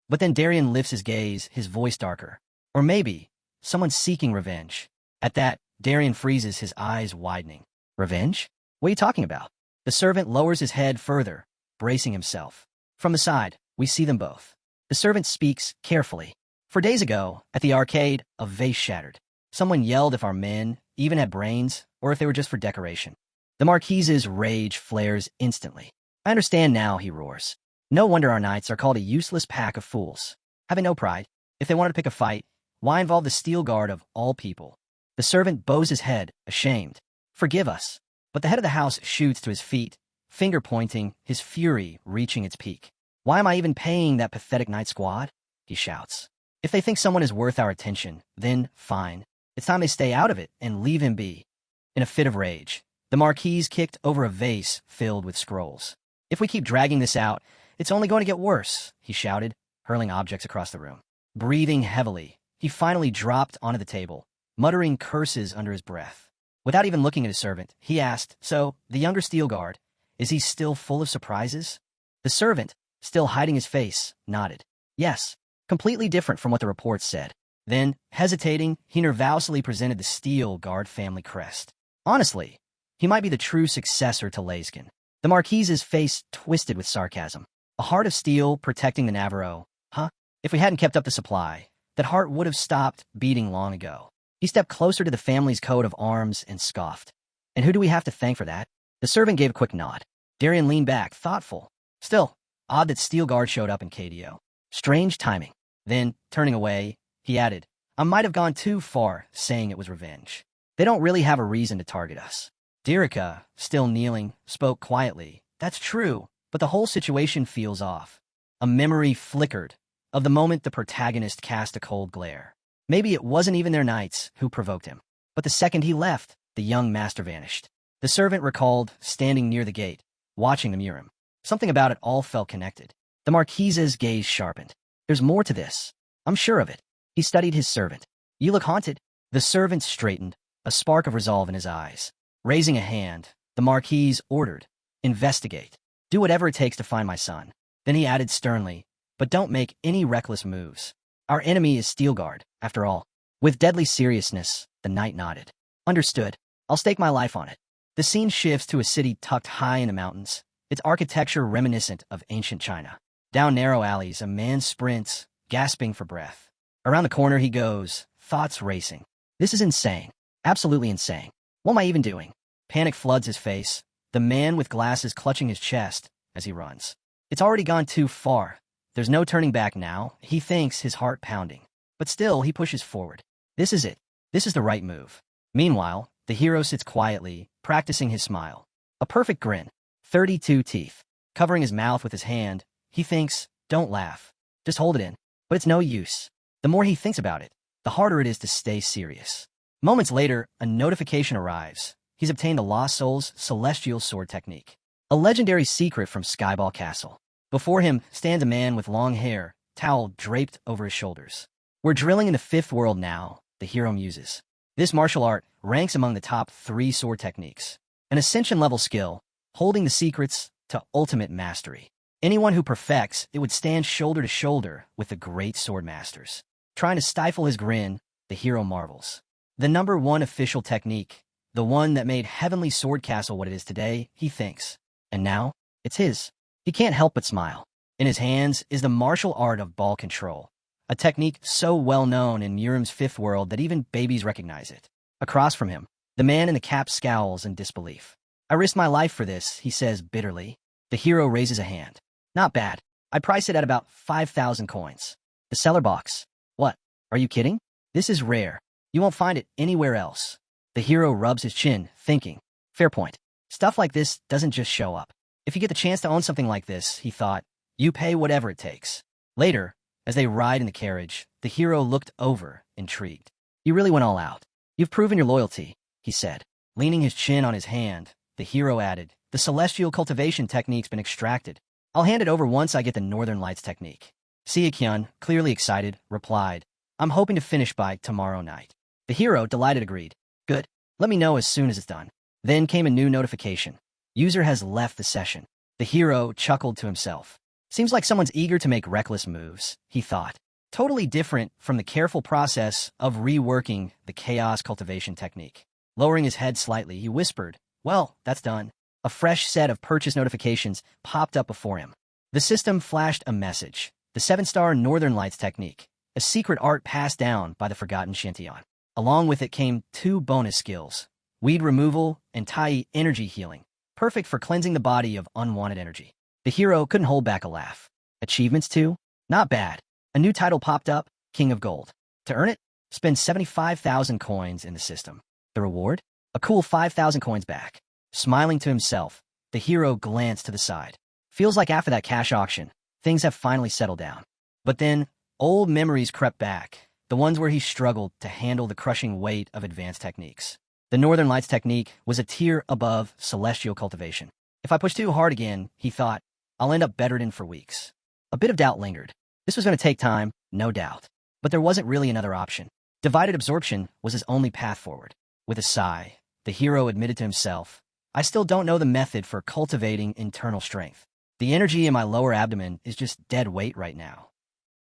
But then Darian lifts his gaze, his voice darker. Or maybe, someone seeking revenge. At that, Darian freezes, his eyes widening. Revenge? What are you talking about? The servant lowers his head further, bracing himself. From the side, we see them both. The servant speaks carefully. 4 days ago, at the arcade, a vase shattered. Someone yelled if our men even had brains, or if they were just for decoration. The Marquis's rage flares instantly. I understand now, he roars. No wonder our knights are called a useless pack of fools. Having no pride, if they wanted to pick a fight, why involve the steel guard of all people? The servant bows his head, ashamed. Forgive us. But the head of the house shoots to his feet, finger pointing, his fury reaching its peak. Why am I even paying that pathetic knight squad? He shouts. If they think someone is worth our attention, then fine. It's time they stay out of it and leave him be. In a fit of rage, the Marquis kicked over a vase filled with scrolls. If we keep dragging this out, it's only going to get worse, he shouted, hurling objects across the room. Breathing heavily, he finally dropped onto the table, muttering curses under his breath. Without even looking at his servant, he asked, so, the younger steel guard, is he still full of surprises? The servant, still hiding his face, nodded. Yes, completely different from what the reports said. Then, hesitating, he nervously presented the steel guard family crest. Honestly, he might be the true successor to Leyskin. The Marquis's face twisted with sarcasm. A heart of steel protecting the Navarro. Huh? If we hadn't kept up the supply, that heart would have stopped beating long ago. He stepped closer to the family's coat of arms and scoffed. And who do we have to thank for that? The servant gave a quick nod. Darian leaned back, thoughtful. Still, odd that steel guard showed up in KDO. Strange timing. Then, turning away, he added, I might have gone too far saying it was revenge. They don't really have a reason to target us. Dirica, still kneeling, spoke quietly. That's true, but the whole situation feels off. A memory flickered of the moment the protagonist cast a cold glare. Maybe it wasn't even their knights who provoked him. But the second he left, the young master vanished. The servant recalled, standing near the gate, watching the Murim. Something about it all felt connected. The Marquis's gaze sharpened. There's more to this. I'm sure of it. He studied his servant. You look haunted. The servant straightened, a spark of resolve in his eyes. Raising a hand, the Marquis ordered, investigate. Do whatever it takes to find my son. Then he added sternly, but don't make any reckless moves. Our enemy is Steelguard, after all. With deadly seriousness, the knight nodded. Understood. I'll stake my life on it. The scene shifts to a city tucked high in the mountains, its architecture reminiscent of ancient China. Down narrow alleys, a man sprints, gasping for breath. Around the corner he goes, thoughts racing. This is insane. Absolutely insane. What am I even doing? Panic floods his face, the man with glasses clutching his chest as he runs. It's already gone too far. There's no turning back now, he thinks, his heart pounding. But still, he pushes forward. This is it. This is the right move. Meanwhile, the hero sits quietly, practicing his smile. A perfect grin. 32 teeth. Covering his mouth with his hand, he thinks, don't laugh. Just hold it in. But it's no use. The more he thinks about it, the harder it is to stay serious. Moments later, a notification arrives. He's obtained the Lost Soul's Celestial Sword Technique, a legendary secret from Skyball Castle. Before him stands a man with long hair, towel draped over his shoulders. We're drilling in the fifth world now, the hero muses. This martial art ranks among the top 3 sword techniques. An ascension-level skill, holding the secrets to ultimate mastery. Anyone who perfects it would stand shoulder to shoulder with the great sword masters. Trying to stifle his grin, the hero marvels. The #1 official technique, the one that made Heavenly Sword Castle what it is today, he thinks. And now, it's his. He can't help but smile. In his hands is the martial art of ball control, a technique so well known in Murim's fifth world that even babies recognize it. Across from him, the man in the cap scowls in disbelief. I risked my life for this, he says bitterly. The hero raises a hand. Not bad. I price it at about 5,000 coins. The seller box. What? Are you kidding? This is rare. You won't find it anywhere else. The hero rubs his chin, thinking. Fair point. Stuff like this doesn't just show up. If you get the chance to own something like this, he thought, you pay whatever it takes. Later, as they ride in the carriage, the hero looked over, intrigued. You really went all out. You've proven your loyalty, he said. Leaning his chin on his hand, the hero added, the celestial cultivation technique's been extracted. I'll hand it over once I get the Northern Lights technique. Kieran, clearly excited, replied, I'm hoping to finish by tomorrow night. The hero, delighted, agreed. Good. Let me know as soon as it's done. Then came a new notification. User has left the session. The hero chuckled to himself. Seems like someone's eager to make reckless moves, he thought. Totally different from the careful process of reworking the chaos cultivation technique. Lowering his head slightly, he whispered, well, that's done. A fresh set of purchase notifications popped up before him. The system flashed a message. The 7-star Northern Lights technique, a secret art passed down by the forgotten Shantian. Along with it came 2 bonus skills, weed removal and Tai energy healing, perfect for cleansing the body of unwanted energy. The hero couldn't hold back a laugh. Achievements too? Not bad. A new title popped up, King of Gold. To earn it, spend 75,000 coins in the system. The reward? A cool 5,000 coins back. Smiling to himself, the hero glanced to the side. Feels like after that cash auction, things have finally settled down. But then, old memories crept back, the ones where he struggled to handle the crushing weight of advanced techniques. The Northern Lights technique was a tier above celestial cultivation. If I push too hard again, he thought, I'll end up bedridden for weeks. A bit of doubt lingered. This was going to take time, no doubt. But there wasn't really another option. Divided absorption was his only path forward. With a sigh, the hero admitted to himself, I still don't know the method for cultivating internal strength. The energy in my lower abdomen is just dead weight right now.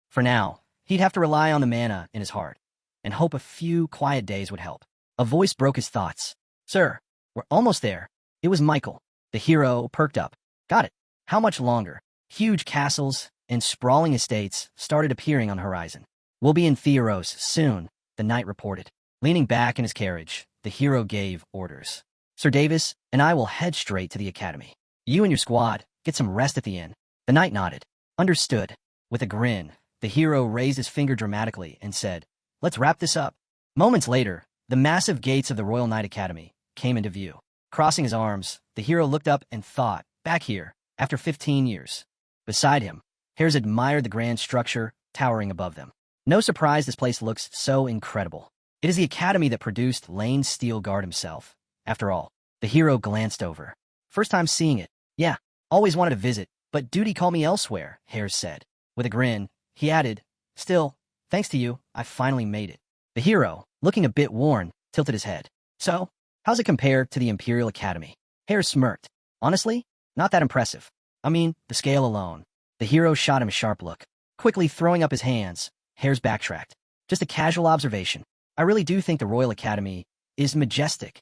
For now, he'd have to rely on the mana in his heart, and hope a few quiet days would help. A voice broke his thoughts. Sir, we're almost there. It was Michael. The hero perked up. Got it. How much longer? Huge castles and sprawling estates started appearing on the horizon. We'll be in Theros soon, the knight reported. Leaning back in his carriage, the hero gave orders. Sir Davis and I will head straight to the academy. You and your squad, get some rest at the inn. The knight nodded. Understood. With a grin, the hero raised his finger dramatically and said, let's wrap this up. Moments later, the massive gates of the Royal Knight Academy came into view. Crossing his arms, the hero looked up and thought, back here, after 15 years. Beside him, Hares admired the grand structure towering above them. No surprise this place looks so incredible. It is the academy that produced Lane Steelguard himself. After all, the hero glanced over. First time seeing it. Yeah, always wanted to visit, but duty called me elsewhere, Hares said. With a grin, he added, still, thanks to you, I finally made it. The hero, looking a bit worn, tilted his head. So, how's it compare to the Imperial Academy? Hares smirked. Honestly, not that impressive. I mean, the scale alone. The hero shot him a sharp look. Quickly throwing up his hands, Hares backtracked. Just a casual observation. I really do think the Royal Academy is majestic.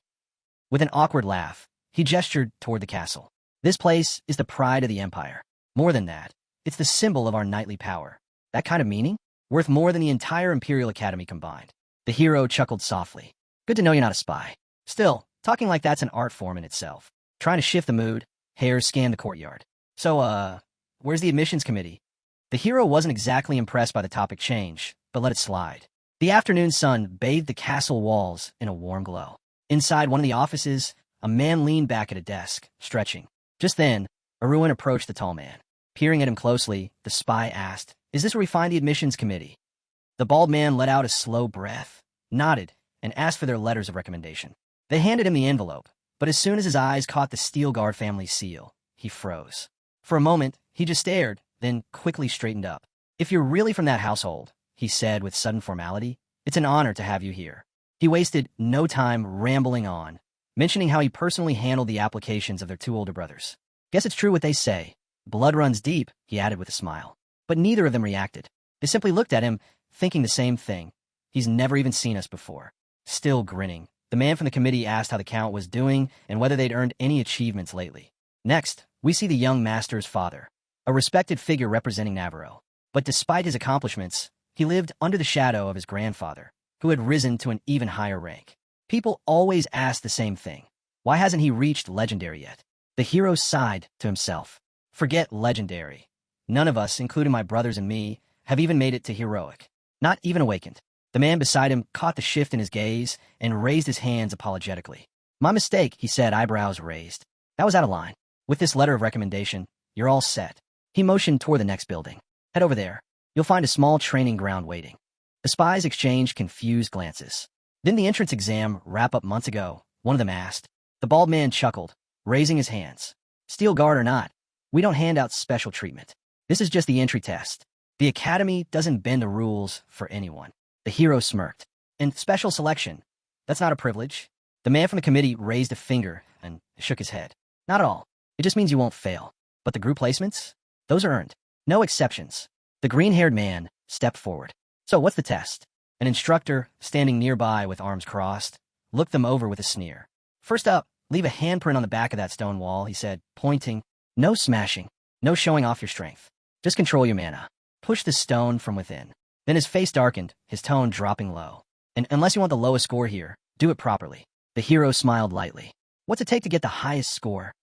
With an awkward laugh, he gestured toward the castle. This place is the pride of the Empire. More than that, it's the symbol of our knightly power. That kind of meaning? Worth more than the entire Imperial Academy combined. The hero chuckled softly. Good to know you're not a spy. Still, talking like that's an art form in itself. Trying to shift the mood, Hares scanned the courtyard. So, where's the admissions committee? The hero wasn't exactly impressed by the topic change, but let it slide. The afternoon sun bathed the castle walls in a warm glow. Inside one of the offices, a man leaned back at a desk, stretching. Just then, Aruin approached the tall man. Peering at him closely, the spy asked, is this where we find the admissions committee? The bald man let out a slow breath, nodded, and asked for their letters of recommendation. They handed him the envelope, but as soon as his eyes caught the Steelguard family seal, he froze. For a moment, he just stared, then quickly straightened up. If you're really from that household, he said with sudden formality, it's an honor to have you here. He wasted no time rambling on, mentioning how he personally handled the applications of their 2 older brothers. Guess it's true what they say. Blood runs deep, he added with a smile. But neither of them reacted. They simply looked at him, thinking the same thing. He's never even seen us before. Still grinning, the man from the committee asked how the count was doing and whether they'd earned any achievements lately. Next, we see the young master's father, a respected figure representing Navarro. But despite his accomplishments, he lived under the shadow of his grandfather, who had risen to an even higher rank. People always ask the same thing. Why hasn't he reached legendary yet? The hero sighed to himself. Forget legendary. None of us, including my brothers and me, have even made it to heroic. Not even awakened. The man beside him caught the shift in his gaze and raised his hands apologetically. My mistake, he said, eyebrows raised. That was out of line. With this letter of recommendation, you're all set. He motioned toward the next building. Head over there. You'll find a small training ground waiting. The spies exchanged confused glances. Didn't the entrance exam wrap up months ago? One of them asked. The bald man chuckled, raising his hands. Steel guard or not, we don't hand out special treatment. This is just the entry test. The academy doesn't bend the rules for anyone. The hero smirked. And special selection, that's not a privilege. The man from the committee raised a finger and shook his head. Not at all. It just means you won't fail. But the group placements? Those are earned. No exceptions. The green-haired man stepped forward. So what's the test? An instructor, standing nearby with arms crossed, looked them over with a sneer. First up, leave a handprint on the back of that stone wall, he said, pointing. No smashing. No showing off your strength. Just control your mana. Push the stone from within. Then his face darkened, his tone dropping low. And unless you want the lowest score here, do it properly. The hero smiled lightly. What's it take to get the highest score?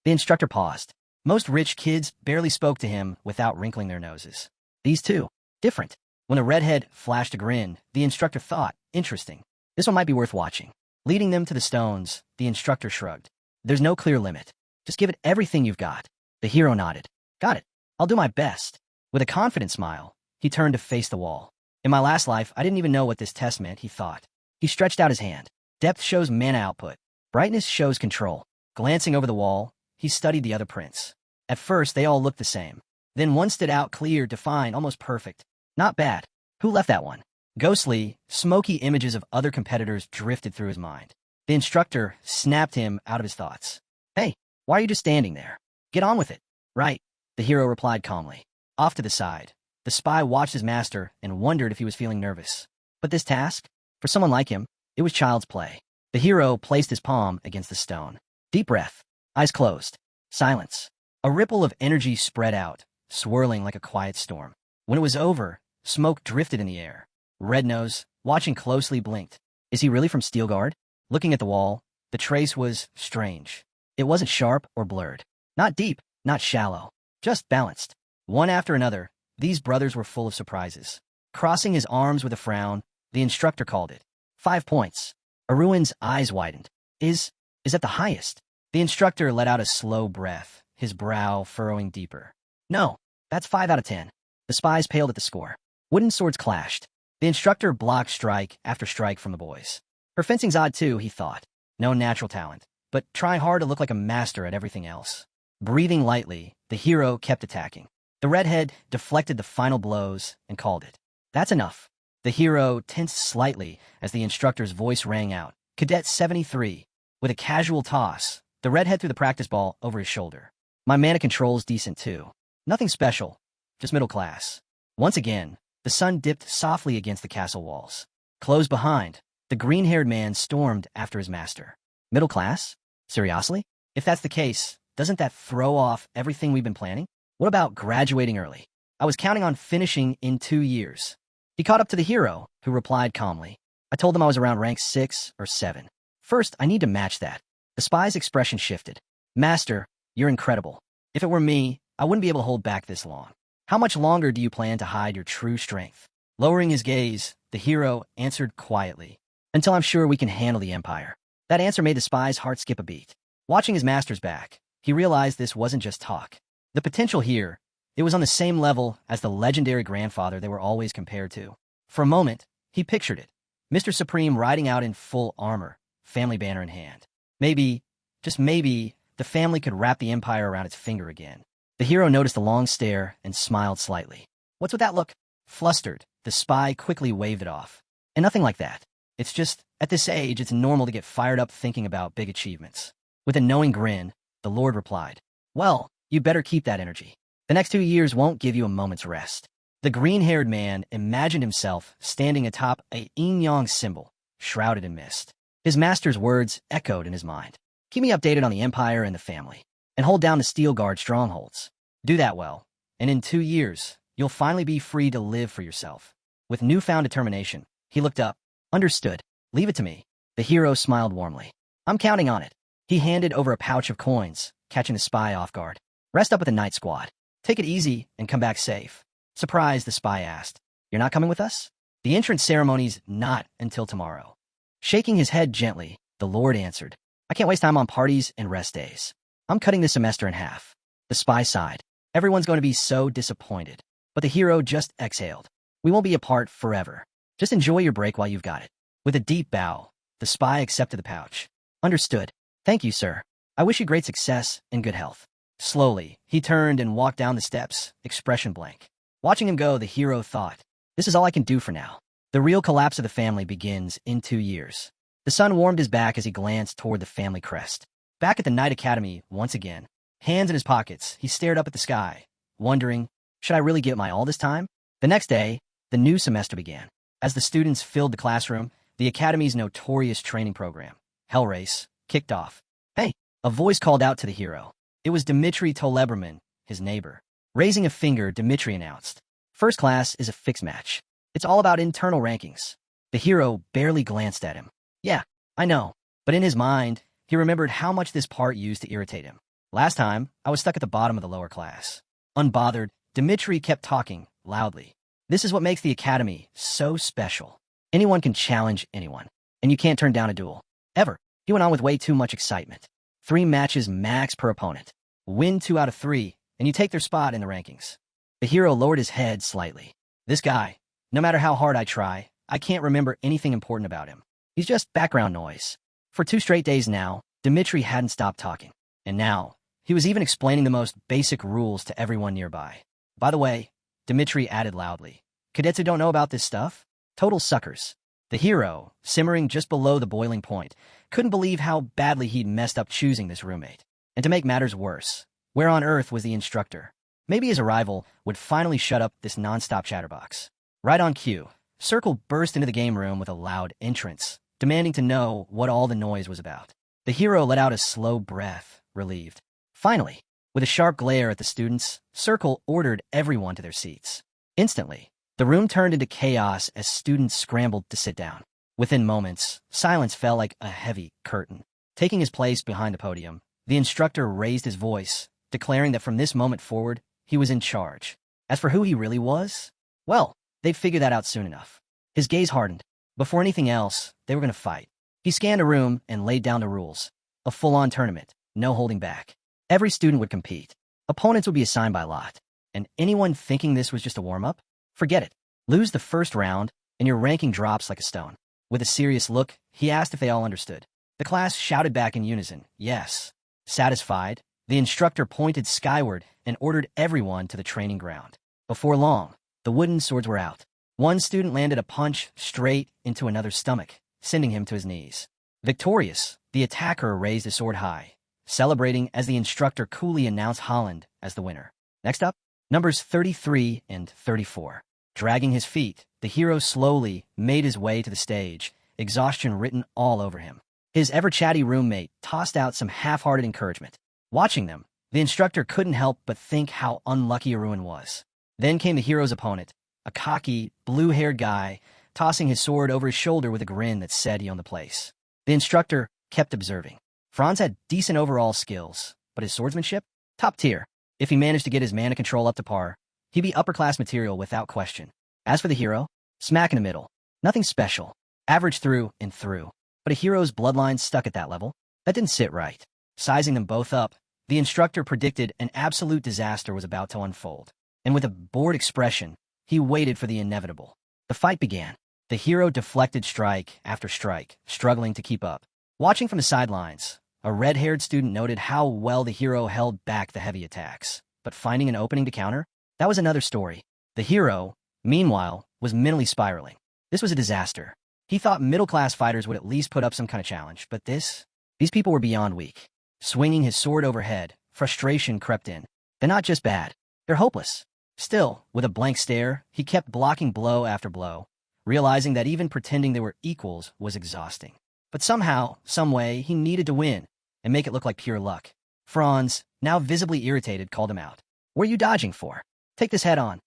The instructor paused. Most rich kids barely spoke to him without wrinkling their noses. These two, different. When the redhead flashed a grin, the instructor thought, interesting. This one might be worth watching. Leading them to the stones, the instructor shrugged. There's no clear limit. Just give it everything you've got. The hero nodded. Got it. I'll do my best. With a confident smile, he turned to face the wall. In my last life, I didn't even know what this test meant, he thought. He stretched out his hand. Depth shows mana output. Brightness shows control. Glancing over the wall, he studied the other prints. At first, they all looked the same. Then one stood out clear, defined, almost perfect. Not bad. Who left that one? Ghostly, smoky images of other competitors drifted through his mind. The instructor snapped him out of his thoughts. Hey, why are you just standing there? Get on with it. Right, the hero replied calmly. Off to the side, the spy watched his master and wondered if he was feeling nervous. But this task? For someone like him, it was child's play. The hero placed his palm against the stone. Deep breath. Eyes closed. Silence. A ripple of energy spread out, swirling like a quiet storm. When it was over, smoke drifted in the air. Red Nose, watching closely, blinked. Is he really from Steelguard? Looking at the wall, the trace was strange. It wasn't sharp or blurred. Not deep, not shallow. Just balanced. One after another, these brothers were full of surprises. Crossing his arms with a frown, the instructor called it. 5 points. Aruin's eyes widened. Is that the highest? The instructor let out a slow breath, his brow furrowing deeper. No, that's 5 out of 10. The spies paled at the score. Wooden swords clashed. The instructor blocked strike after strike from the boys. Her fencing's odd too, he thought. No natural talent, but try hard to look like a master at everything else. Breathing lightly, the hero kept attacking. The redhead deflected the final blows and called it. That's enough. The hero tensed slightly as the instructor's voice rang out. Cadet 73. With a casual toss, the redhead threw the practice ball over his shoulder. My mana control's decent too. Nothing special, just middle class. Once again, the sun dipped softly against the castle walls. Closed behind, the green-haired man stormed after his master. Middle class? Seriously? If that's the case, doesn't that throw off everything we've been planning? What about graduating early? I was counting on finishing in 2 years. He caught up to the hero, who replied calmly. I told him I was around rank 6 or 7. First, I need to match that. The spy's expression shifted. Master, you're incredible. If it were me, I wouldn't be able to hold back this long. How much longer do you plan to hide your true strength? Lowering his gaze, the hero answered quietly. Until I'm sure we can handle the Empire. That answer made the spy's heart skip a beat. Watching his master's back, he realized this wasn't just talk. The potential here, it was on the same level as the legendary grandfather they were always compared to. For a moment, he pictured it. Mr. Supreme riding out in full armor, family banner in hand. Maybe, just maybe, the family could wrap the Empire around its finger again. The hero noticed a long stare and smiled slightly. What's with that look? Flustered, the spy quickly waved it off. And nothing like that. It's just, at this age, it's normal to get fired up thinking about big achievements. With a knowing grin, the Lord replied, well, you better keep that energy. The next 2 years won't give you a moment's rest. The green-haired man imagined himself standing atop a yin-yang symbol, shrouded in mist. His master's words echoed in his mind. Keep me updated on the Empire and the family, and hold down the Steel Guard strongholds. Do that well, and in 2 years, you'll finally be free to live for yourself. With newfound determination, he looked up. Understood. Leave it to me. The hero smiled warmly. I'm counting on it. He handed over a pouch of coins, catching the spy off guard. Rest up with the night squad. Take it easy and come back safe. Surprised, the spy asked. You're not coming with us? The entrance ceremony's not until tomorrow. Shaking his head gently, the Lord answered. I can't waste time on parties and rest days. I'm cutting this semester in half. The spy sighed. Everyone's going to be so disappointed. But the hero just exhaled. We won't be apart forever. Just enjoy your break while you've got it. With a deep bow, the spy accepted the pouch. Understood. Thank you, sir. I wish you great success and good health. Slowly, he turned and walked down the steps, expression blank. Watching him go, the hero thought, this is all I can do for now. The real collapse of the family begins in 2 years. The sun warmed his back as he glanced toward the family crest. Back at the night academy, once again, hands in his pockets, he stared up at the sky, wondering, should I really give my all this time? The next day, the new semester began. As the students filled the classroom, the academy's notorious training program, Hell Race, kicked off. Hey, a voice called out to the hero. It was Dmitry Toleberman, his neighbor. Raising a finger, Dmitry announced, first class is a fixed match. It's all about internal rankings. The hero barely glanced at him. Yeah, I know. But in his mind, he remembered how much this part used to irritate him. Last time, I was stuck at the bottom of the lower class. Unbothered, Dmitry kept talking, loudly. This is what makes the academy so special. Anyone can challenge anyone, and you can't turn down a duel. Ever. He went on with way too much excitement. 3 matches max per opponent. Win 2 out of 3, and you take their spot in the rankings. The hero lowered his head slightly. This guy, no matter how hard I try, I can't remember anything important about him. He's just background noise. For 2 straight days now, Dmitry hadn't stopped talking. And now, he was even explaining the most basic rules to everyone nearby. By the way, Dmitry added loudly, cadets who don't know about this stuff? Total suckers. The hero, simmering just below the boiling point, couldn't believe how badly he'd messed up choosing this roommate. And to make matters worse, where on earth was the instructor? Maybe his arrival would finally shut up this non-stop chatterbox. Right on cue, Circle burst into the game room with a loud entrance, demanding to know what all the noise was about. The hero let out a slow breath, relieved. Finally, with a sharp glare at the students, Circle ordered everyone to their seats. Instantly, the room turned into chaos as students scrambled to sit down. Within moments, silence fell like a heavy curtain. Taking his place behind the podium, the instructor raised his voice, declaring that from this moment forward, he was in charge. As for who he really was, well, they'd figure that out soon enough. His gaze hardened. Before anything else, they were going to fight. He scanned a room and laid down the rules. A full-on tournament, no holding back. Every student would compete. Opponents would be assigned by lot. And anyone thinking this was just a warm-up? Forget it. Lose the first round, and your ranking drops like a stone. With a serious look, he asked if they all understood. The class shouted back in unison, yes. Satisfied, the instructor pointed skyward and ordered everyone to the training ground. Before long, the wooden swords were out. One student landed a punch straight into another's stomach, sending him to his knees. Victorious, the attacker raised his sword high, celebrating as the instructor coolly announced Holland as the winner. Next up, numbers 33 and 34. Dragging his feet, the hero slowly made his way to the stage, exhaustion written all over him. His ever-chatty roommate tossed out some half-hearted encouragement. Watching them, the instructor couldn't help but think how unlucky Arun was. Then came the hero's opponent, a cocky, blue-haired guy, tossing his sword over his shoulder with a grin that said he owned the place. The instructor kept observing. Franz had decent overall skills, but his swordsmanship? Top tier. If he managed to get his mana control up to par, he'd be upper-class material without question. As for the hero, smack in the middle. Nothing special. Average through and through. But a hero's bloodline stuck at that level? That didn't sit right. Sizing them both up, the instructor predicted an absolute disaster was about to unfold. And with a bored expression, he waited for the inevitable. The fight began. The hero deflected strike after strike, struggling to keep up. Watching from the sidelines, a red-haired student noted how well the hero held back the heavy attacks. But finding an opening to counter? That was another story. The hero, meanwhile, was mentally spiraling. This was a disaster. He thought middle-class fighters would at least put up some kind of challenge, but these people were beyond weak. Swinging his sword overhead, frustration crept in. They're not just bad, they're hopeless. Still, with a blank stare, he kept blocking blow after blow, realizing that even pretending they were equals was exhausting. But somehow, someway, he needed to win and make it look like pure luck. Franz, now visibly irritated, called him out. What are you dodging for? Take this head on.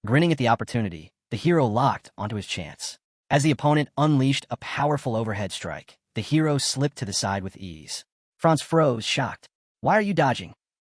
Grinning at the opportunity, the hero locked onto his chance. As the opponent unleashed a powerful overhead strike, the hero slipped to the side with ease. Franz froze, shocked. Why are you dodging?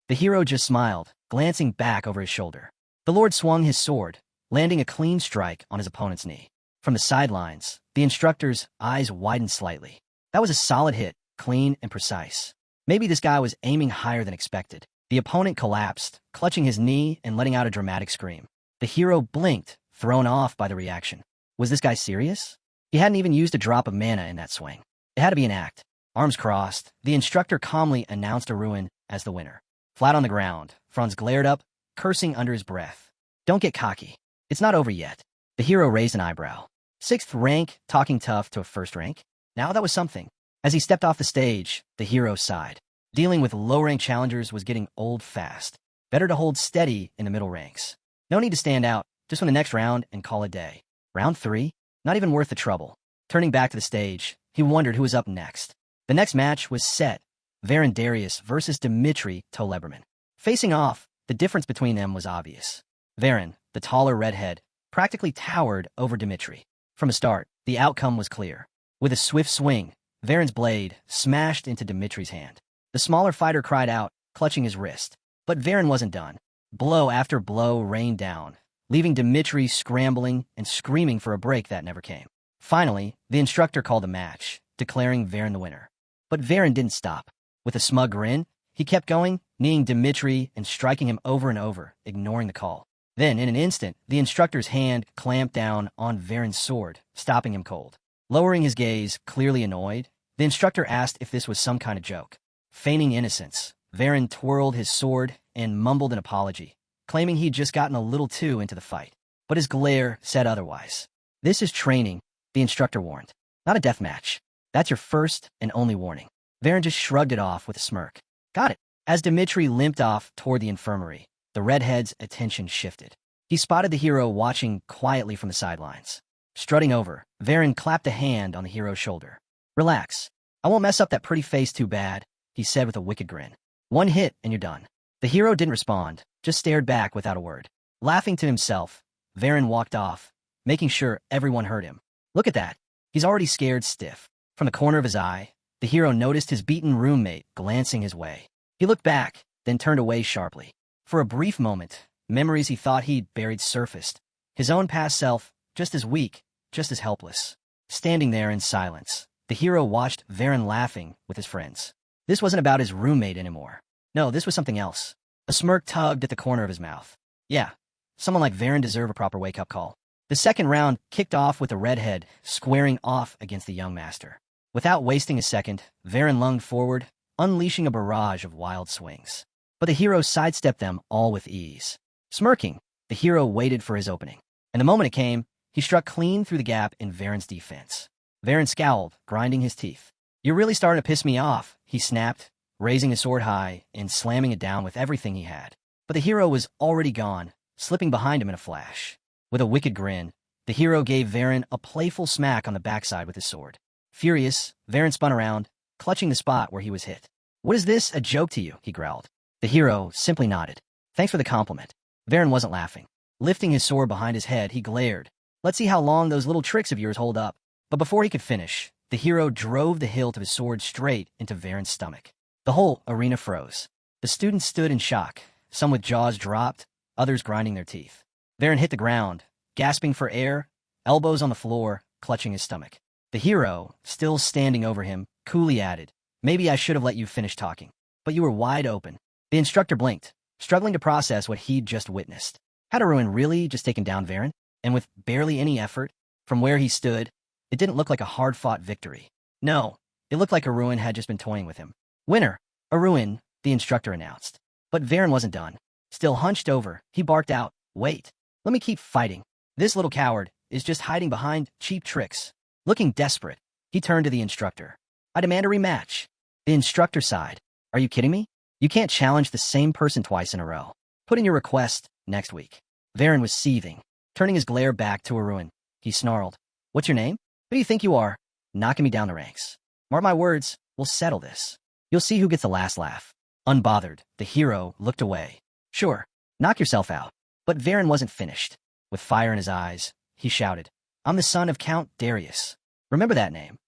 The hero just smiled, glancing back over his shoulder. The Lord swung his sword, landing a clean strike on his opponent's knee. From the sidelines, the instructor's eyes widened slightly. That was a solid hit, clean and precise. Maybe this guy was aiming higher than expected. The opponent collapsed, clutching his knee and letting out a dramatic scream. The hero blinked, thrown off by the reaction. Was this guy serious? He hadn't even used a drop of mana in that swing. It had to be an act. Arms crossed, the instructor calmly announced Arun as the winner. Flat on the ground, Franz glared up, cursing under his breath. Don't get cocky. It's not over yet. The hero raised an eyebrow. 6th rank, talking tough to a 1st rank? Now that was something. As he stepped off the stage, the hero sighed. Dealing with low-rank challengers was getting old fast. Better to hold steady in the middle ranks. No need to stand out, just win the next round and call it a day. Round 3? Not even worth the trouble. Turning back to the stage, he wondered who was up next. The next match was set. Varan Darius versus Dmitry Toleberman. Facing off, the difference between them was obvious. Varan, the taller redhead, practically towered over Dmitry. From the start, the outcome was clear. With a swift swing, Varan's blade smashed into Dmitry's hand. The smaller fighter cried out, clutching his wrist. But Varan wasn't done. Blow after blow rained down, leaving Dmitry scrambling and screaming for a break that never came. Finally, the instructor called a match, declaring Varan the winner. But Varan didn't stop. With a smug grin, he kept going, kneeing Dmitry and striking him over and over, ignoring the call. Then, in an instant, the instructor's hand clamped down on Varan's sword, stopping him cold. Lowering his gaze, clearly annoyed, the instructor asked if this was some kind of joke. Feigning innocence, Varan twirled his sword and mumbled an apology, claiming he'd just gotten a little too into the fight. But his glare said otherwise. This is training, the instructor warned. Not a death match. That's your first and only warning. Varan just shrugged it off with a smirk. Got it. As Dmitry limped off toward the infirmary, the redhead's attention shifted. He spotted the hero watching quietly from the sidelines. Strutting over, Varan clapped a hand on the hero's shoulder. Relax. I won't mess up that pretty face too bad, he said with a wicked grin. One hit and you're done. The hero didn't respond, just stared back without a word. Laughing to himself, Varan walked off, making sure everyone heard him. Look at that. He's already scared stiff. From the corner of his eye, the hero noticed his beaten roommate glancing his way. He looked back, then turned away sharply. For a brief moment, memories he thought he'd buried surfaced. His own past self, just as weak, just as helpless. Standing there in silence, the hero watched Varan laughing with his friends. This wasn't about his roommate anymore. No, this was something else. A smirk tugged at the corner of his mouth. Yeah, someone like Varan deserved a proper wake-up call. The second round kicked off with the redhead squaring off against the young master. Without wasting a second, Varan lunged forward, unleashing a barrage of wild swings. But the hero sidestepped them all with ease. Smirking, the hero waited for his opening. And the moment it came, he struck clean through the gap in Varan's defense. Varan scowled, grinding his teeth. You're really starting to piss me off, he snapped, raising his sword high and slamming it down with everything he had. But the hero was already gone, slipping behind him in a flash. With a wicked grin, the hero gave Varan a playful smack on the backside with his sword. Furious, Varan spun around, clutching the spot where he was hit. What is this, a joke to you? He growled. The hero simply nodded. Thanks for the compliment. Varan wasn't laughing. Lifting his sword behind his head, he glared. Let's see how long those little tricks of yours hold up. But before he could finish, the hero drove the hilt of his sword straight into Varan's stomach. The whole arena froze. The students stood in shock, some with jaws dropped, others grinding their teeth. Varan hit the ground, gasping for air, elbows on the floor, clutching his stomach. The hero, still standing over him, coolly added, Maybe I should have let you finish talking. But you were wide open. The instructor blinked, struggling to process what he'd just witnessed. Had Arun really just taken down Varan? And with barely any effort, from where he stood, it didn't look like a hard-fought victory. No, it looked like Arun had just been toying with him. Winner, Arun, the instructor announced. But Varan wasn't done. Still hunched over, he barked out, Wait, let me keep fighting. This little coward is just hiding behind cheap tricks. Looking desperate, he turned to the instructor. I demand a rematch. The instructor sighed. Are you kidding me? You can't challenge the same person twice in a row. Put in your request next week. Varan was seething, turning his glare back to Arun. He snarled. What's your name? Who do you think you are? Knocking me down the ranks. Mark my words, we'll settle this. You'll see who gets the last laugh. Unbothered, the hero looked away. Sure, knock yourself out. But Varan wasn't finished. With fire in his eyes, he shouted, I'm the son of Count Darius. Remember that name?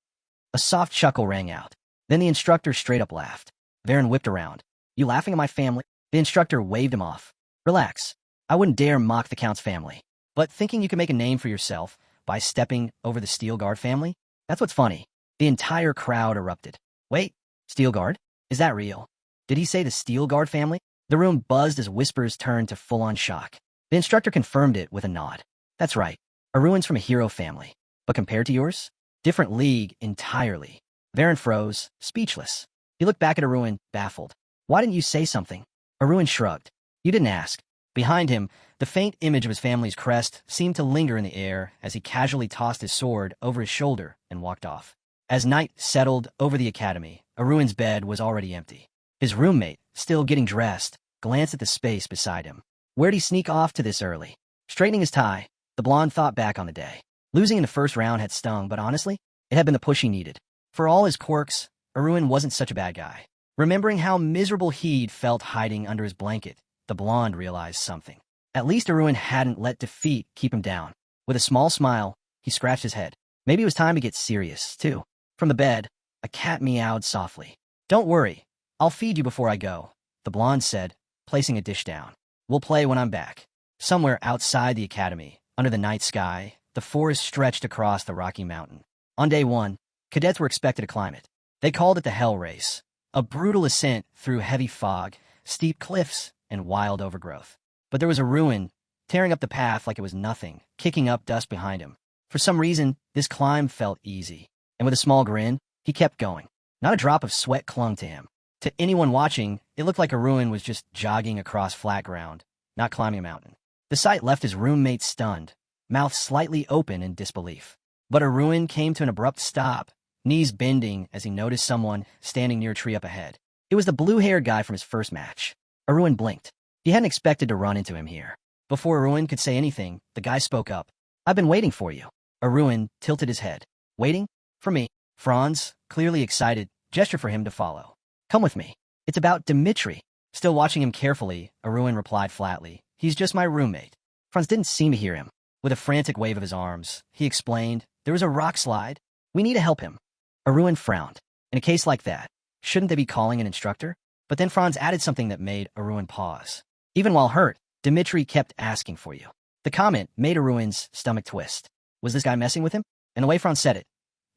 A soft chuckle rang out. Then the instructor straight up laughed. Varan whipped around. You laughing at my family? The instructor waved him off. Relax. I wouldn't dare mock the Count's family. But thinking you can make a name for yourself by stepping over the Steel Guard family? That's what's funny. The entire crowd erupted. Wait, Steel Guard? Is that real? Did he say the Steel Guard family? The room buzzed as whispers turned to full-on shock. The instructor confirmed it with a nod. That's right. Arun's from a hero family. But compared to yours? Different league entirely. Varen froze, speechless. He looked back at Arun, baffled. Why didn't you say something? Arun shrugged. You didn't ask. Behind him, the faint image of his family's crest seemed to linger in the air as he casually tossed his sword over his shoulder and walked off. As night settled over the academy, Arun's bed was already empty. His roommate, still getting dressed, glanced at the space beside him. Where'd he sneak off to this early? Straightening his tie, the blonde thought back on the day. Losing in the first round had stung, but honestly, it had been the push he needed. For all his quirks, Arun wasn't such a bad guy. Remembering how miserable he'd felt hiding under his blanket, the blonde realized something. At least Arun hadn't let defeat keep him down. With a small smile, he scratched his head. Maybe it was time to get serious, too. From the bed, a cat meowed softly. Don't worry, I'll feed you before I go, the blonde said, placing a dish down. We'll play when I'm back. Somewhere outside the academy, under the night sky, the forest stretched across the Rocky Mountain. On day one, cadets were expected to climb it. They called it the Hell Race, a brutal ascent through heavy fog, steep cliffs, and wild overgrowth. But there was Arun, tearing up the path like it was nothing, kicking up dust behind him. For some reason, this climb felt easy, and with a small grin, he kept going. Not a drop of sweat clung to him. To anyone watching, it looked like Arun was just jogging across flat ground, not climbing a mountain. The sight left his roommate stunned, mouth slightly open in disbelief. But Arun came to an abrupt stop, knees bending as he noticed someone standing near a tree up ahead. It was the blue-haired guy from his first match. Arun blinked. He hadn't expected to run into him here. Before Arun could say anything, the guy spoke up. I've been waiting for you. Arun tilted his head. Waiting? For me. Franz, clearly excited, gestured for him to follow. Come with me. It's about Dmitri. Still watching him carefully, Arun replied flatly. He's just my roommate. Franz didn't seem to hear him. With a frantic wave of his arms, he explained, there was a rock slide. We need to help him. Arun frowned. In a case like that, shouldn't they be calling an instructor? But then Franz added something that made Arun pause. Even while hurt, Dmitri kept asking for you. The comment made Arun's stomach twist. Was this guy messing with him? And the way Franz said it.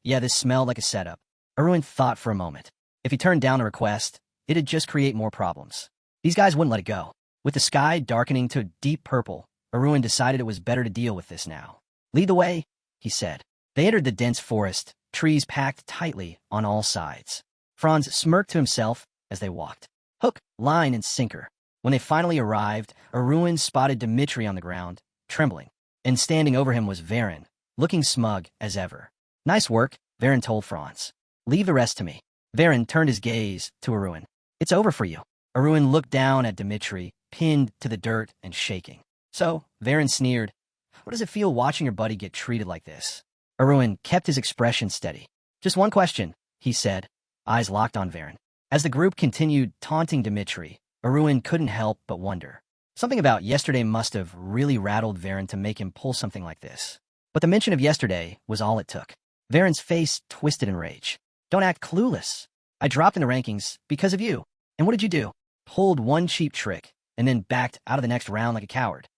Yeah, this smelled like a setup. Arun thought for a moment. If he turned down the request, it'd just create more problems. These guys wouldn't let it go. With the sky darkening to deep purple, Arun decided it was better to deal with this now. Lead the way, he said. They entered the dense forest, trees packed tightly on all sides. Franz smirked to himself as they walked. Hook, line, and sinker. When they finally arrived, Arun spotted Dmitri on the ground, trembling. And standing over him was Varen, looking smug as ever. Nice work, Varen told Franz. Leave the rest to me. Varen turned his gaze to Arun. It's over for you. Arun looked down at Dmitri, pinned to the dirt and shaking. So, Varen sneered, what does it feel watching your buddy get treated like this? Arun kept his expression steady. Just one question, he said, eyes locked on Varen. As the group continued taunting Dmitri, Arun couldn't help but wonder. Something about yesterday must have really rattled Varen to make him pull something like this. But the mention of yesterday was all it took. Varen's face twisted in rage. Don't act clueless. I dropped in the rankings because of you. And what did you do? Pulled one cheap trick, and then backed out of the next round like a coward.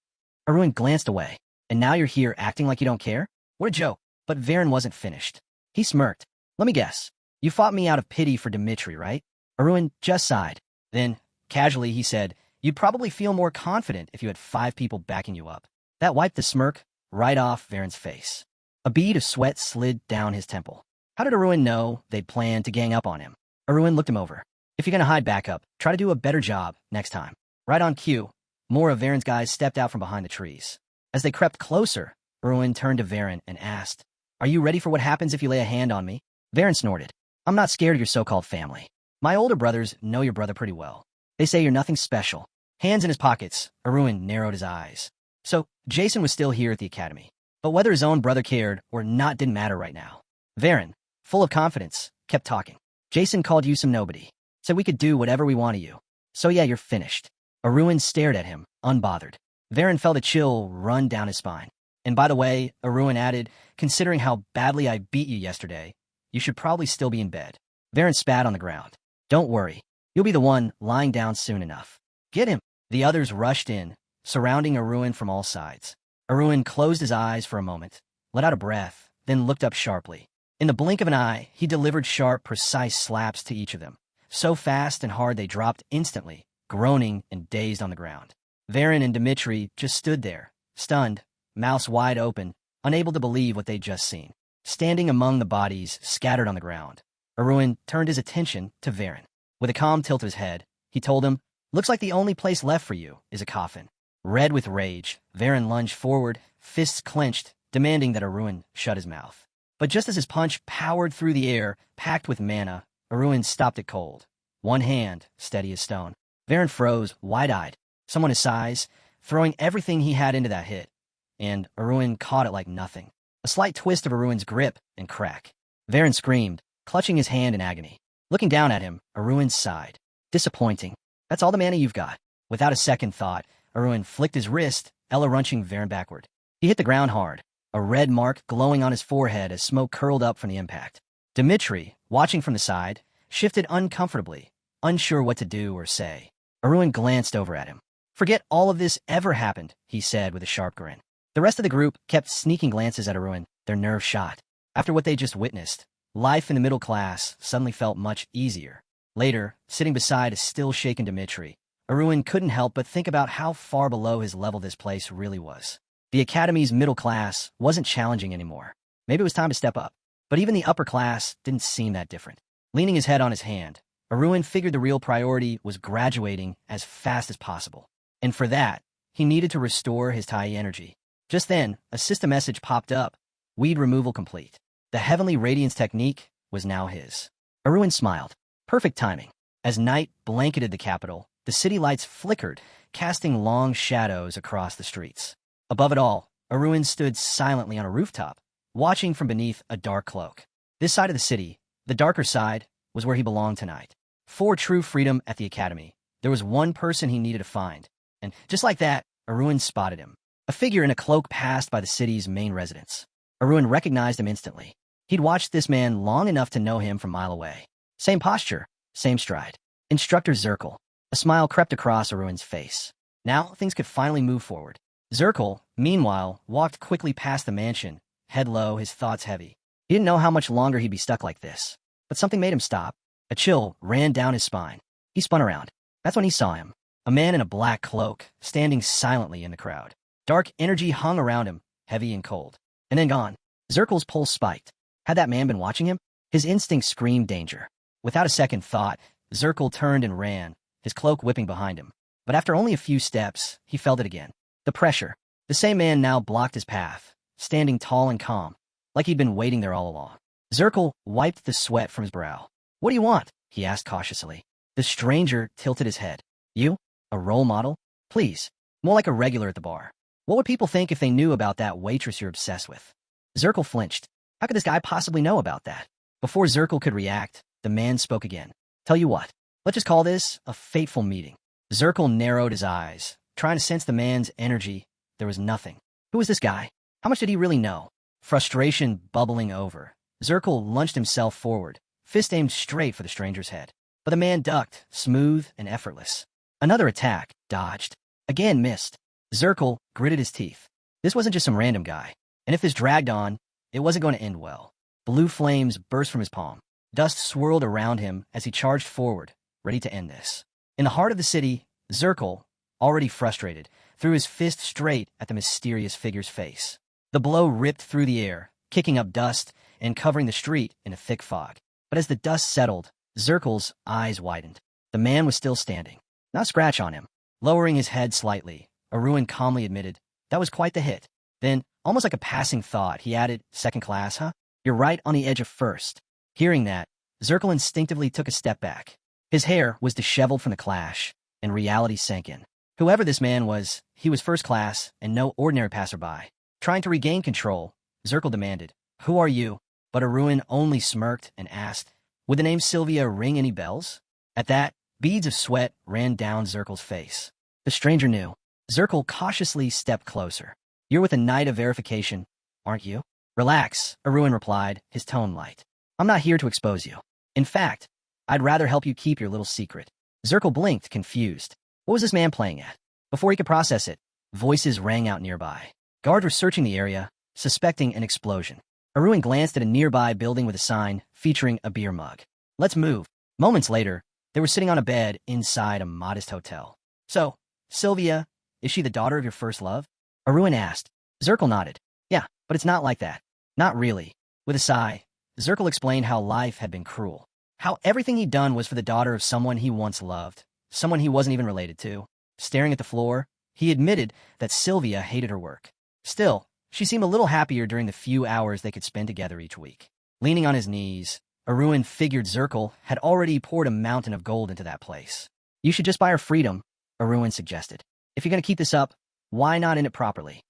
Arun glanced away. And now you're here acting like you don't care? What a joke. But Varen wasn't finished. He smirked. Let me guess. You fought me out of pity for Dmitri, right? Arun just sighed. Then, casually, he said, you'd probably feel more confident if you had 5 people backing you up. That wiped the smirk right off Varen's face. A bead of sweat slid down his temple. How did Arun know they'd planned to gang up on him? Arun looked him over. If you're going to hide backup, try to do a better job next time. Right on cue, more of Varen's guys stepped out from behind the trees. As they crept closer, Arun turned to Varen and asked, Are you ready for what happens if you lay a hand on me? Varen snorted. I'm not scared of your so-called family. My older brothers know your brother pretty well. They say you're nothing special. Hands in his pockets, Arun narrowed his eyes. So, Jason was still here at the academy. But whether his own brother cared or not didn't matter right now. Varen, full of confidence, kept talking. Jason called you some nobody. Said we could do whatever we want to you. So yeah, you're finished. Arun stared at him, unbothered. Varen felt a chill run down his spine. And by the way, Arun added, considering how badly I beat you yesterday, you should probably still be in bed. Varen spat on the ground. Don't worry. You'll be the one lying down soon enough. Get him. The others rushed in, surrounding Arun from all sides. Arun closed his eyes for a moment, let out a breath, then looked up sharply. In the blink of an eye, he delivered sharp, precise slaps to each of them, so fast and hard they dropped instantly, groaning and dazed on the ground. Varen and Dmitri just stood there, stunned, mouths wide open, unable to believe what they'd just seen. Standing among the bodies scattered on the ground, Arun turned his attention to Varen. With a calm tilt of his head, he told him, "Looks like the only place left for you is a coffin." Red with rage, Varen lunged forward, fists clenched, demanding that Arun shut his mouth. But just as his punch powered through the air, packed with mana, Arun stopped it cold. One hand, steady as stone. Varen froze, wide-eyed, someone his size, throwing everything he had into that hit. And Arun caught it like nothing. A slight twist of Arun's grip, and crack. Varen screamed, clutching his hand in agony. Looking down at him, Arun sighed. Disappointing. That's all the mana you've got. Without a second thought, Arun flicked his wrist, wrenching Varen backward. He hit the ground hard, a red mark glowing on his forehead as smoke curled up from the impact. Dmitri, watching from the side, shifted uncomfortably, unsure what to do or say. Arun glanced over at him. "Forget all of this ever happened," he said with a sharp grin. The rest of the group kept sneaking glances at Arun, their nerves shot. After what they just witnessed, life in the middle class suddenly felt much easier. Later, sitting beside a still-shaken Dmitri, Arun couldn't help but think about how far below his level this place really was. The Academy's middle class wasn't challenging anymore. Maybe it was time to step up. But even the upper class didn't seem that different. Leaning his head on his hand, Arun figured the real priority was graduating as fast as possible. And for that, he needed to restore his Tai energy. Just then, a system message popped up. Weed removal complete. The Heavenly Radiance technique was now his. Arun smiled. Perfect timing. As night blanketed the capital, the city lights flickered, casting long shadows across the streets. Above it all, Arun stood silently on a rooftop, watching from beneath a dark cloak. This side of the city, the darker side, was where he belonged tonight. For true freedom at the Academy, there was one person he needed to find. And just like that, Arun spotted him. A figure in a cloak passed by the city's main residence. Arun recognized him instantly. He'd watched this man long enough to know him from a mile away. Same posture, same stride. Instructor Zirkle. A smile crept across Arun's face. Now things could finally move forward. Zirkle, meanwhile, walked quickly past the mansion, head low, his thoughts heavy. He didn't know how much longer he'd be stuck like this. But something made him stop. A chill ran down his spine. He spun around. That's when he saw him. A man in a black cloak, standing silently in the crowd. Dark energy hung around him, heavy and cold. And then gone. Zirkle's pulse spiked. Had that man been watching him? His instinct screamed danger. Without a second thought, Zirkle turned and ran, his cloak whipping behind him. But after only a few steps, he felt it again. The pressure. The same man now blocked his path, standing tall and calm, like he'd been waiting there all along. Zirkle wiped the sweat from his brow. "What do you want?" he asked cautiously. The stranger tilted his head. "You? A role model? Please. More like a regular at the bar. What would people think if they knew about that waitress you're obsessed with?" Zirkle flinched. How could this guy possibly know about that? Before Zirkle could react, the man spoke again. "Tell you what, let's just call this a fateful meeting." Zirkle narrowed his eyes, trying to sense the man's energy. There was nothing. Who was this guy? How much did he really know? Frustration bubbling over, Zirkle lunged himself forward, fist aimed straight for the stranger's head. But the man ducked, smooth and effortless. Another attack, dodged. Again missed. Zirkle gritted his teeth. This wasn't just some random guy. And if this dragged on, it wasn't going to end well. Blue flames burst from his palm. Dust swirled around him as he charged forward, ready to end this. In the heart of the city, Zirkle, already frustrated, threw his fist straight at the mysterious figure's face. The blow ripped through the air, kicking up dust and covering the street in a thick fog. But as the dust settled, Zirkle's eyes widened. The man was still standing. Not a scratch on him. Lowering his head slightly, Arun calmly admitted, "That was quite the hit." Then, almost like a passing thought, he added, "Second class, huh? You're right on the edge of first." Hearing that, Zirkle instinctively took a step back. His hair was disheveled from the clash, and reality sank in. Whoever this man was, he was first class and no ordinary passerby. Trying to regain control, Zirkle demanded, "Who are you?" But Arun only smirked and asked, "Would the name Sylvia ring any bells?" At that, beads of sweat ran down Zirkle's face. The stranger knew. Zirkle cautiously stepped closer. "You're with a Knight of Verification, aren't you?" "Relax," Arun replied, his tone light. "I'm not here to expose you. In fact, I'd rather help you keep your little secret." Zirkle blinked, confused. What was this man playing at? Before he could process it, voices rang out nearby. Guards were searching the area, suspecting an explosion. Arun glanced at a nearby building with a sign featuring a beer mug. "Let's move." Moments later, They were sitting on a bed inside a modest hotel. So, Sylvia, is she the daughter of your first love? Arun asked. Zirkle nodded. Yeah, but it's not like that. Not really. With a sigh, Zirkle explained how life had been cruel. How everything he'd done was for the daughter of someone he once loved. Someone he wasn't even related to. Staring at the floor, he admitted that Sylvia hated her work. Still, she seemed a little happier during the few hours they could spend together each week. Leaning on his knees, Arun figured Zirkle had already poured a mountain of gold into that place. You should just buy her freedom, Arun suggested. If you're going to keep this up, why not end it properly?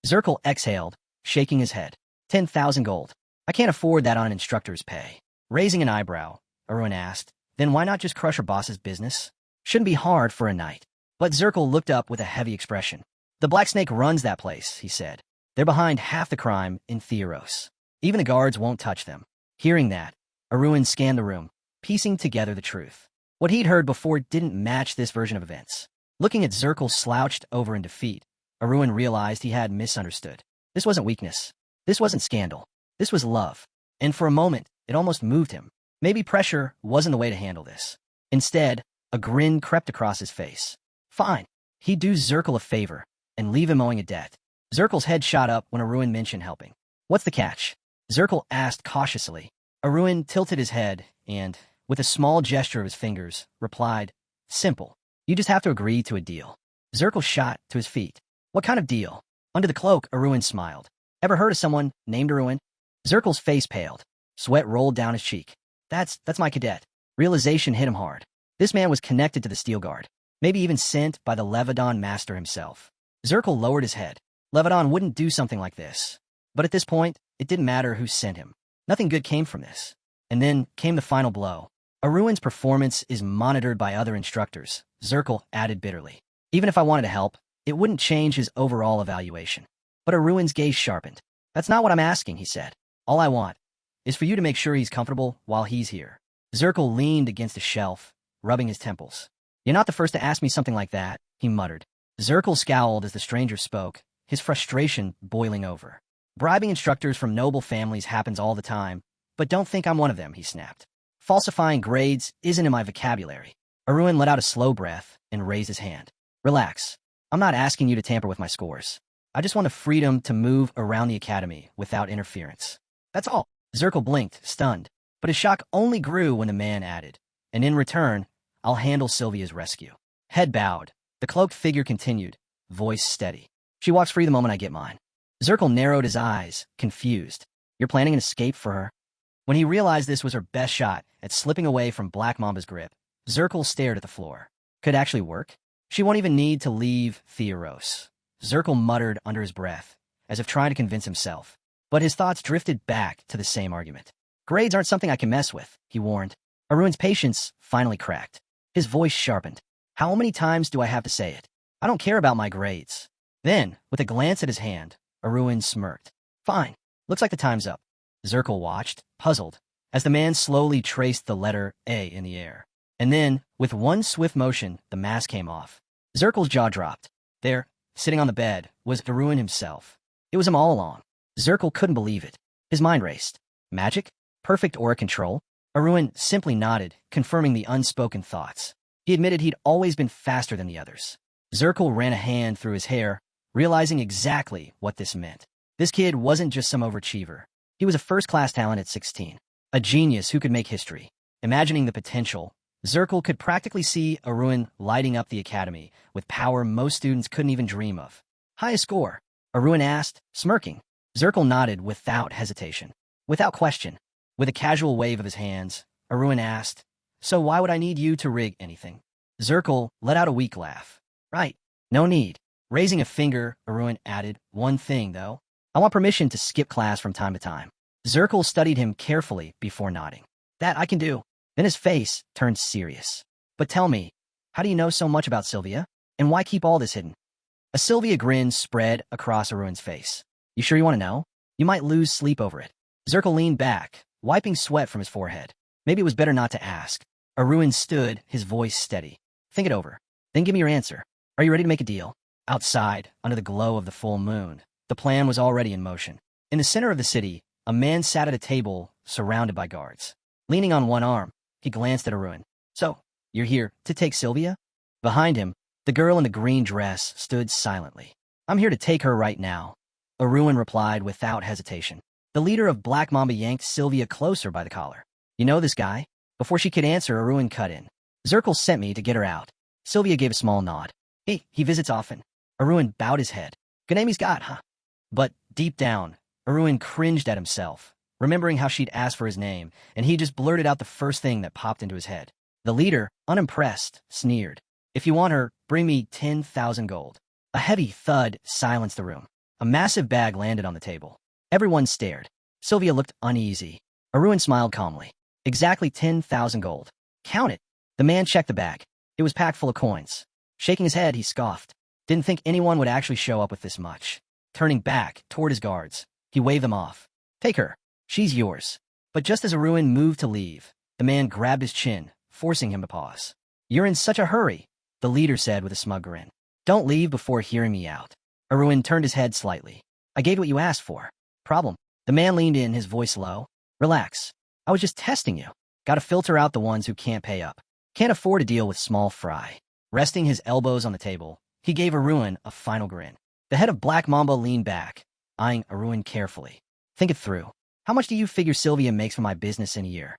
Zirkle exhaled, shaking his head. 10,000 gold. I can't afford that on an instructor's pay. Raising an eyebrow, Arun asked, then why not just crush her boss's business? Shouldn't be hard for a night. But Zirkle looked up with a heavy expression. The Black Snake runs that place, he said. They're behind half the crime in Theros. Even the guards won't touch them. Hearing that, Arun scanned the room, piecing together the truth. What he'd heard before didn't match this version of events. Looking at Zirkle slouched over in defeat, Arun realized he had misunderstood. This wasn't weakness. This wasn't scandal. This was love. And for a moment, it almost moved him. Maybe pressure wasn't the way to handle this. Instead, a grin crept across his face. Fine. He'd do Zirkle a favor and leave him owing a debt. Zirkle's head shot up when Arun mentioned helping. What's the catch? Zirkle asked cautiously. Arun tilted his head and, with a small gesture of his fingers, replied, Simple. You just have to agree to a deal. Zirkle shot to his feet. What kind of deal? Under the cloak, Arun smiled. Ever heard of someone named Arun? Zirkle's face paled. Sweat rolled down his cheek. That's my cadet. Realization hit him hard. This man was connected to the Steel Guard. Maybe even sent by the Levadon master himself. Zirkle lowered his head. Levadon wouldn't do something like this. But at this point, it didn't matter who sent him. Nothing good came from this. And then came the final blow. Arun's performance is monitored by other instructors, Zirkle added bitterly. Even if I wanted to help, it wouldn't change his overall evaluation. But Arun's gaze sharpened. That's not what I'm asking, he said. All I want is for you to make sure he's comfortable while he's here. Zirkle leaned against a shelf, rubbing his temples. You're not the first to ask me something like that, he muttered. Zirkle scowled as the stranger spoke, his frustration boiling over. Bribing instructors from noble families happens all the time, but don't think I'm one of them, he snapped. Falsifying grades isn't in my vocabulary. Arun let out a slow breath and raised his hand. Relax. I'm not asking you to tamper with my scores. I just want the freedom to move around the academy without interference. That's all. Zirkle blinked, stunned, but his shock only grew when the man added, and in return, I'll handle Sylvia's rescue. Head bowed. The cloaked figure continued, voice steady. She walks free the moment I get mine. Zirkle narrowed his eyes, confused. You're planning an escape for her? When he realized this was her best shot at slipping away from Black Mamba's grip, Zirkle stared at the floor. Could it actually work? She won't even need to leave Theros. Zirkle muttered under his breath, as if trying to convince himself. But his thoughts drifted back to the same argument. Grades aren't something I can mess with, he warned. Arun's patience finally cracked. His voice sharpened. How many times do I have to say it? I don't care about my grades. Then, with a glance at his hand, Arun smirked. Fine. Looks like the time's up. Zirkle watched, puzzled, as the man slowly traced the letter A in the air. And then, with one swift motion, the mask came off. Zirkle's jaw dropped. There, sitting on the bed, was Arun himself. It was him all along. Zirkle couldn't believe it. His mind raced. Magic? Perfect aura control? Arun simply nodded, confirming the unspoken thoughts. He admitted he'd always been faster than the others. Zirkle ran a hand through his hair, realizing exactly what this meant. This kid wasn't just some overachiever. He was a first-class talent at 16. A genius who could make history. Imagining the potential, Zirkle could practically see Arun lighting up the academy with power most students couldn't even dream of. Highest score? Arun asked, smirking. Zirkle nodded without hesitation. Without question. With a casual wave of his hands, Arun asked, So why would I need you to rig anything? Zirkle let out a weak laugh. Right. No need. Raising a finger, Arun added, One thing, though. I want permission to skip class from time to time. Zirkle studied him carefully before nodding. That I can do. Then his face turned serious. But tell me, how do you know so much about Sylvia? And why keep all this hidden? A Sylvia grin spread across Arun's face. You sure you want to know? You might lose sleep over it. Zirkle leaned back, wiping sweat from his forehead. Maybe it was better not to ask. Arun stood, his voice steady. Think it over. Then give me your answer. Are you ready to make a deal? Outside, under the glow of the full moon, the plan was already in motion. In the center of the city, a man sat at a table surrounded by guards. Leaning on one arm, he glanced at Arun. So, You're here to take Sylvia? Behind him, the girl in the green dress stood silently. I'm here to take her right now, Arun replied without hesitation. The leader of Black Mamba yanked Sylvia closer by the collar. You know this guy? Before she could answer, Arun cut in. Zirkle sent me to get her out. Sylvia gave a small nod. He visits often. Arun bowed his head. Good name he's got, huh? But deep down, Arun cringed at himself, remembering how she'd asked for his name, and he just blurted out the first thing that popped into his head. The leader, unimpressed, sneered. If you want her, bring me 10,000 gold. A heavy thud silenced the room. A massive bag landed on the table. Everyone stared. Sylvia looked uneasy. Arun smiled calmly. Exactly 10,000 gold. Count it. The man checked the bag. It was packed full of coins. Shaking his head, he scoffed. Didn't think anyone would actually show up with this much. Turning back toward his guards, he waved them off. Take her. She's yours. But just as Arun moved to leave, the man grabbed his chin, forcing him to pause. You're in such a hurry, the leader said with a smug grin. Don't leave before hearing me out. Arun turned his head slightly. I gave you what you asked for. Problem. The man leaned in, his voice low. Relax. I was just testing you. Gotta filter out the ones who can't pay up. Can't afford to deal with small fry. Resting his elbows on the table, he gave Arun a final grin. The head of Black Mamba leaned back, eyeing Arun carefully. Think it through. How much do you figure Sylvia makes from my business in a year?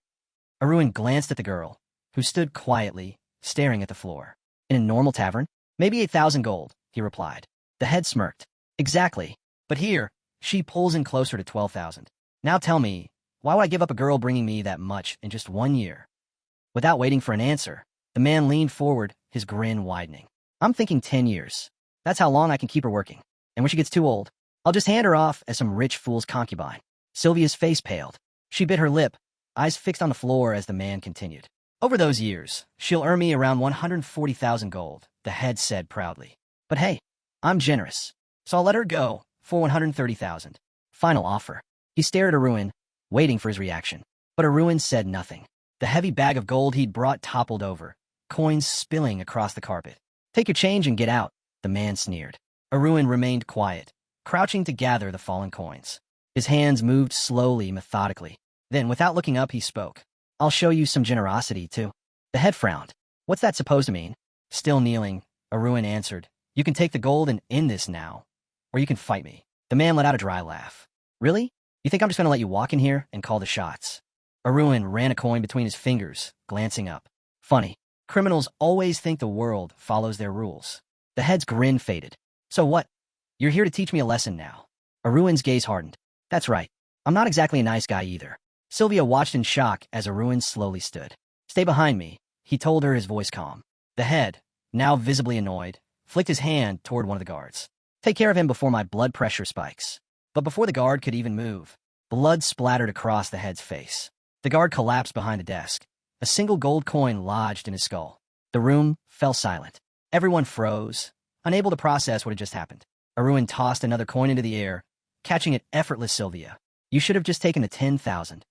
Arun glanced at the girl, who stood quietly, staring at the floor. In a normal tavern? Maybe 8,000 gold, he replied. The head smirked. Exactly. But here, she pulls in closer to 12,000. Now tell me, why would I give up a girl bringing me that much in just 1 year? Without waiting for an answer, the man leaned forward, his grin widening. I'm thinking 10 years. That's how long I can keep her working. And when she gets too old, I'll just hand her off as some rich fool's concubine. Sylvia's face paled. She bit her lip, eyes fixed on the floor as the man continued. Over those years, she'll earn me around 140,000 gold, the head said proudly. But hey, I'm generous, so I'll let her go for 130,000. Final offer. He stared at Arun, waiting for his reaction. But Arun said nothing. The heavy bag of gold he'd brought toppled over, coins spilling across the carpet. Take your change and get out, the man sneered. Arun remained quiet, crouching to gather the fallen coins. His hands moved slowly, methodically. Then, without looking up, he spoke. I'll show you some generosity, too. The head frowned. What's that supposed to mean? Still kneeling, Arun answered. You can take the gold and end this now, or you can fight me. The man let out a dry laugh. Really? You think I'm just going to let you walk in here and call the shots? Arun ran a coin between his fingers, glancing up. Funny. Criminals always think the world follows their rules. The head's grin faded. So what? You're here to teach me a lesson now. Arun's gaze hardened. That's right. I'm not exactly a nice guy either. Sylvia watched in shock as Arun slowly stood. Stay behind me, he told her, his voice calm. The head, now visibly annoyed, flicked his hand toward one of the guards. Take care of him before my blood pressure spikes. But before the guard could even move, blood splattered across the head's face. The guard collapsed behind the desk. A single gold coin lodged in his skull. The room fell silent. Everyone froze, unable to process what had just happened. Arun tossed another coin into the air, catching it effortless. Sylvia. You should have just taken the 10,000.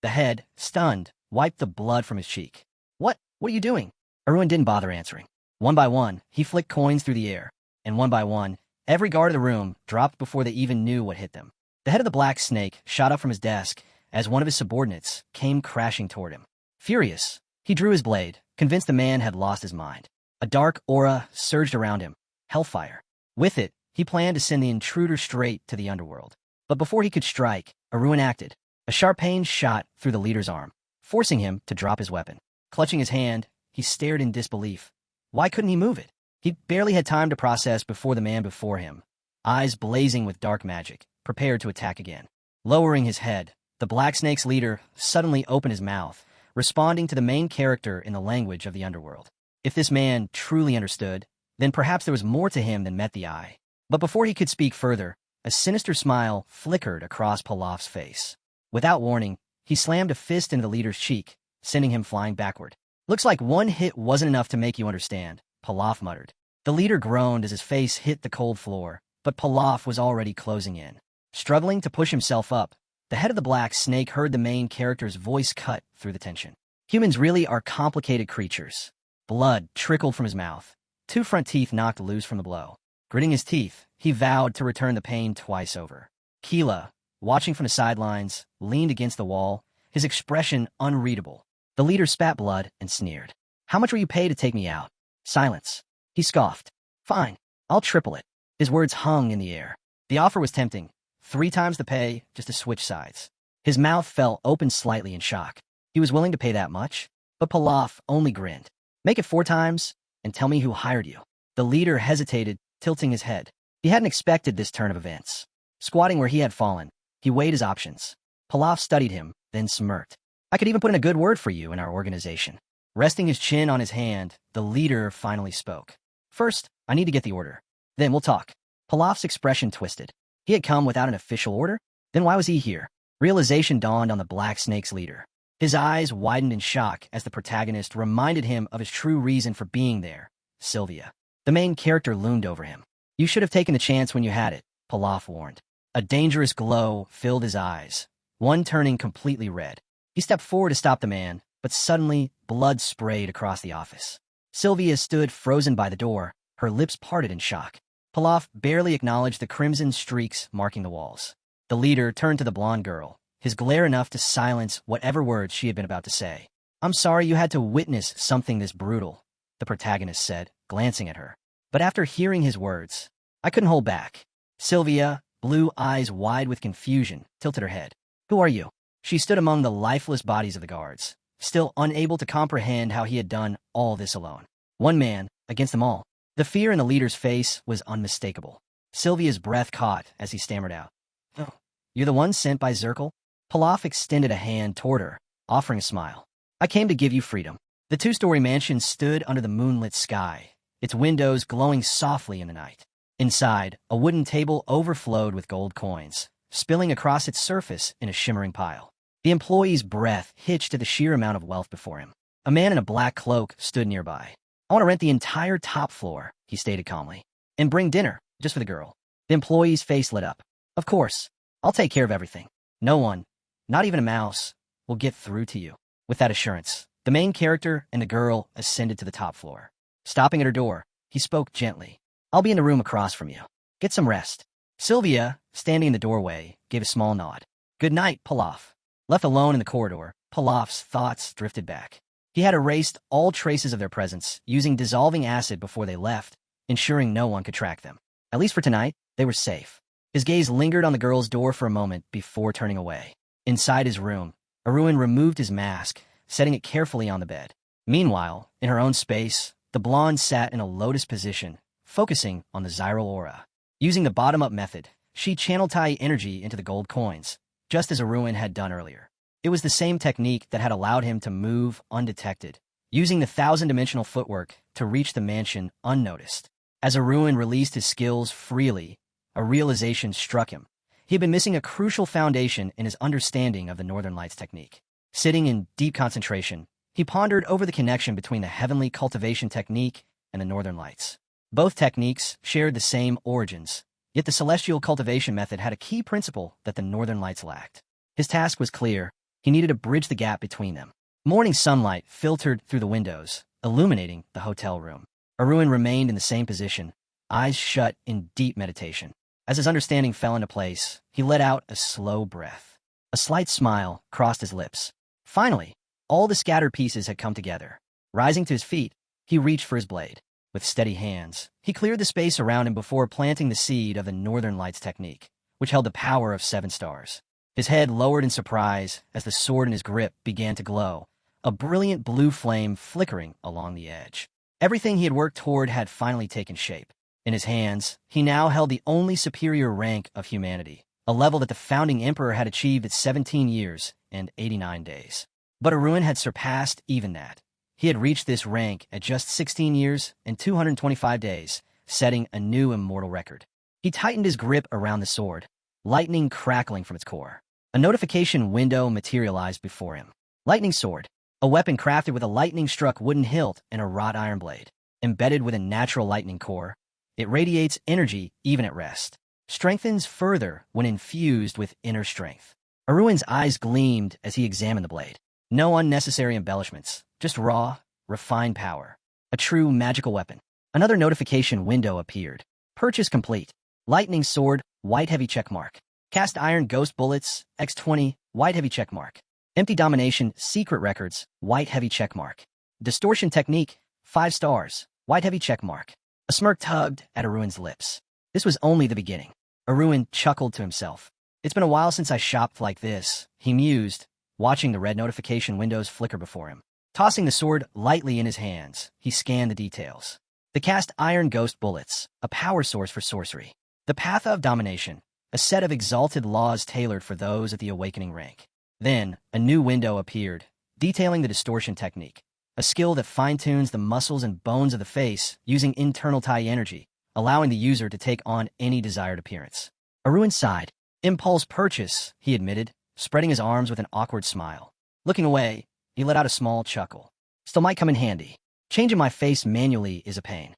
The head, stunned, wiped the blood from his cheek. What are you doing? Arun didn't bother answering. One by one, he flicked coins through the air, and one by one, every guard in the room dropped before they even knew what hit them. The head of the black snake shot up from his desk as one of his subordinates came crashing toward him. Furious, he drew his blade, convinced the man had lost his mind. A dark aura surged around him, hellfire. With it, he planned to send the intruder straight to the underworld. But before he could strike, Arun acted. A sharp pain shot through the leader's arm, forcing him to drop his weapon. Clutching his hand, he stared in disbelief. Why couldn't he move it? He barely had time to process before the man before him, eyes blazing with dark magic, prepared to attack again. Lowering his head, the Black Snake's leader suddenly opened his mouth, responding to the main character in the language of the underworld. If this man truly understood, then perhaps there was more to him than met the eye. But before he could speak further, a sinister smile flickered across Pilaf's face. Without warning, he slammed a fist into the leader's cheek, sending him flying backward. Looks like one hit wasn't enough to make you understand, Pilaf muttered. The leader groaned as his face hit the cold floor, but Pilaf was already closing in. Struggling to push himself up, the head of the black snake heard the main character's voice cut through the tension. Humans really are complicated creatures. Blood trickled from his mouth. 2 front teeth knocked loose from the blow. Gritting his teeth, he vowed to return the pain twice over. Keela, watching from the sidelines, leaned against the wall, his expression unreadable. The leader spat blood and sneered. How much will you pay to take me out? Silence. He scoffed. Fine. I'll triple it. His words hung in the air. The offer was tempting. 3 times the pay, just to switch sides. His mouth fell open slightly in shock. He was willing to pay that much, but Pilaf only grinned. Make it 4 times, and tell me who hired you. The leader hesitated, tilting his head. He hadn't expected this turn of events. Squatting where he had fallen, he weighed his options. Pilaf studied him, then smirked. I could even put in a good word for you in our organization. Resting his chin on his hand, the leader finally spoke. First, I need to get the order. Then we'll talk. Pilaf's expression twisted. He had come without an official order? Then why was he here? Realization dawned on the Black Snake's leader. His eyes widened in shock as the protagonist reminded him of his true reason for being there, Sylvia. The main character loomed over him. You should have taken the chance when you had it, Pilaf warned. A dangerous glow filled his eyes, one turning completely red. He stepped forward to stop the man, but suddenly blood sprayed across the office. Sylvia stood frozen by the door, her lips parted in shock. Pilaf barely acknowledged the crimson streaks marking the walls. The leader turned to the blonde girl, his glare enough to silence whatever words she had been about to say. I'm sorry you had to witness something this brutal, the protagonist said, glancing at her. But after hearing his words, I couldn't hold back. Sylvia, blue eyes wide with confusion, tilted her head. Who are you? She stood among the lifeless bodies of the guards, still unable to comprehend how he had done all this alone. One man, against them all. The fear in the leader's face was unmistakable. Sylvia's breath caught as he stammered out. Oh, you're the one sent by Zirkle? Pilaf extended a hand toward her, offering a smile. I came to give you freedom. The 2-story mansion stood under the moonlit sky, its windows glowing softly in the night. Inside, a wooden table overflowed with gold coins, spilling across its surface in a shimmering pile. The employee's breath hitched to the sheer amount of wealth before him. A man in a black cloak stood nearby. I want to rent the entire top floor, he stated calmly. And bring dinner, just for the girl. The employee's face lit up. Of course. I'll take care of everything. No one, not even a mouse, will get through to you. With that assurance, the main character and the girl ascended to the top floor. Stopping at her door, he spoke gently. I'll be in the room across from you. Get some rest. Sylvia, standing in the doorway, gave a small nod. Good night, Pilaf. Left alone in the corridor, Pilaf's thoughts drifted back. He had erased all traces of their presence, using dissolving acid before they left, ensuring no one could track them. At least for tonight, they were safe. His gaze lingered on the girl's door for a moment before turning away. Inside his room, Arun removed his mask, setting it carefully on the bed. Meanwhile, in her own space, the blonde sat in a lotus position, focusing on the Zyral aura. Using the bottom-up method, she channeled Tai energy into the gold coins, just as Arun had done earlier. It was the same technique that had allowed him to move undetected, using the 1,000-dimensional footwork to reach the mansion unnoticed. As Arun released his skills freely, a realization struck him. He had been missing a crucial foundation in his understanding of the Northern Lights technique. Sitting in deep concentration, he pondered over the connection between the heavenly cultivation technique and the Northern Lights. Both techniques shared the same origins, yet the celestial cultivation method had a key principle that the Northern Lights lacked. His task was clear. He needed to bridge the gap between them. Morning sunlight filtered through the windows, illuminating the hotel room. Arun remained in the same position, eyes shut in deep meditation. As his understanding fell into place, he let out a slow breath. A slight smile crossed his lips. Finally, all the scattered pieces had come together. Rising to his feet, he reached for his blade. With steady hands, he cleared the space around him before planting the seed of the Northern Lights technique, which held the power of 7 stars. His head lowered in surprise as the sword in his grip began to glow, a brilliant blue flame flickering along the edge. Everything he had worked toward had finally taken shape. In his hands, he now held the only superior rank of humanity, a level that the founding emperor had achieved at 17 years and 89 days. But Arun had surpassed even that. He had reached this rank at just 16 years and 225 days, setting a new immortal record. He tightened his grip around the sword, lightning crackling from its core. A notification window materialized before him. Lightning sword, a weapon crafted with a lightning-struck wooden hilt and a wrought iron blade. Embedded with a natural lightning core, it radiates energy even at rest. Strengthens further when infused with inner strength. Arun's eyes gleamed as he examined the blade. No unnecessary embellishments, just raw, refined power. A true magical weapon. Another notification window appeared. Purchase complete. Lightning sword, white heavy checkmark. Cast iron ghost bullets, X20, white heavy checkmark. Empty domination, secret records, white heavy checkmark. Distortion technique, 5 stars, white heavy check mark. A smirk tugged at Aruin's lips. This was only the beginning. Aruin chuckled to himself. It's been a while since I shopped like this, he mused, watching the red notification windows flicker before him. Tossing the sword lightly in his hands, he scanned the details. The cast iron ghost bullets, a power source for sorcery. The path of domination, a set of exalted laws tailored for those at the awakening rank. Then, a new window appeared, detailing the distortion technique, a skill that fine-tunes the muscles and bones of the face using internal Tai energy, allowing the user to take on any desired appearance. Aruin sighed. Impulse purchase, he admitted, spreading his arms with an awkward smile. Looking away, he let out a small chuckle. Still might come in handy. Changing my face manually is a pain.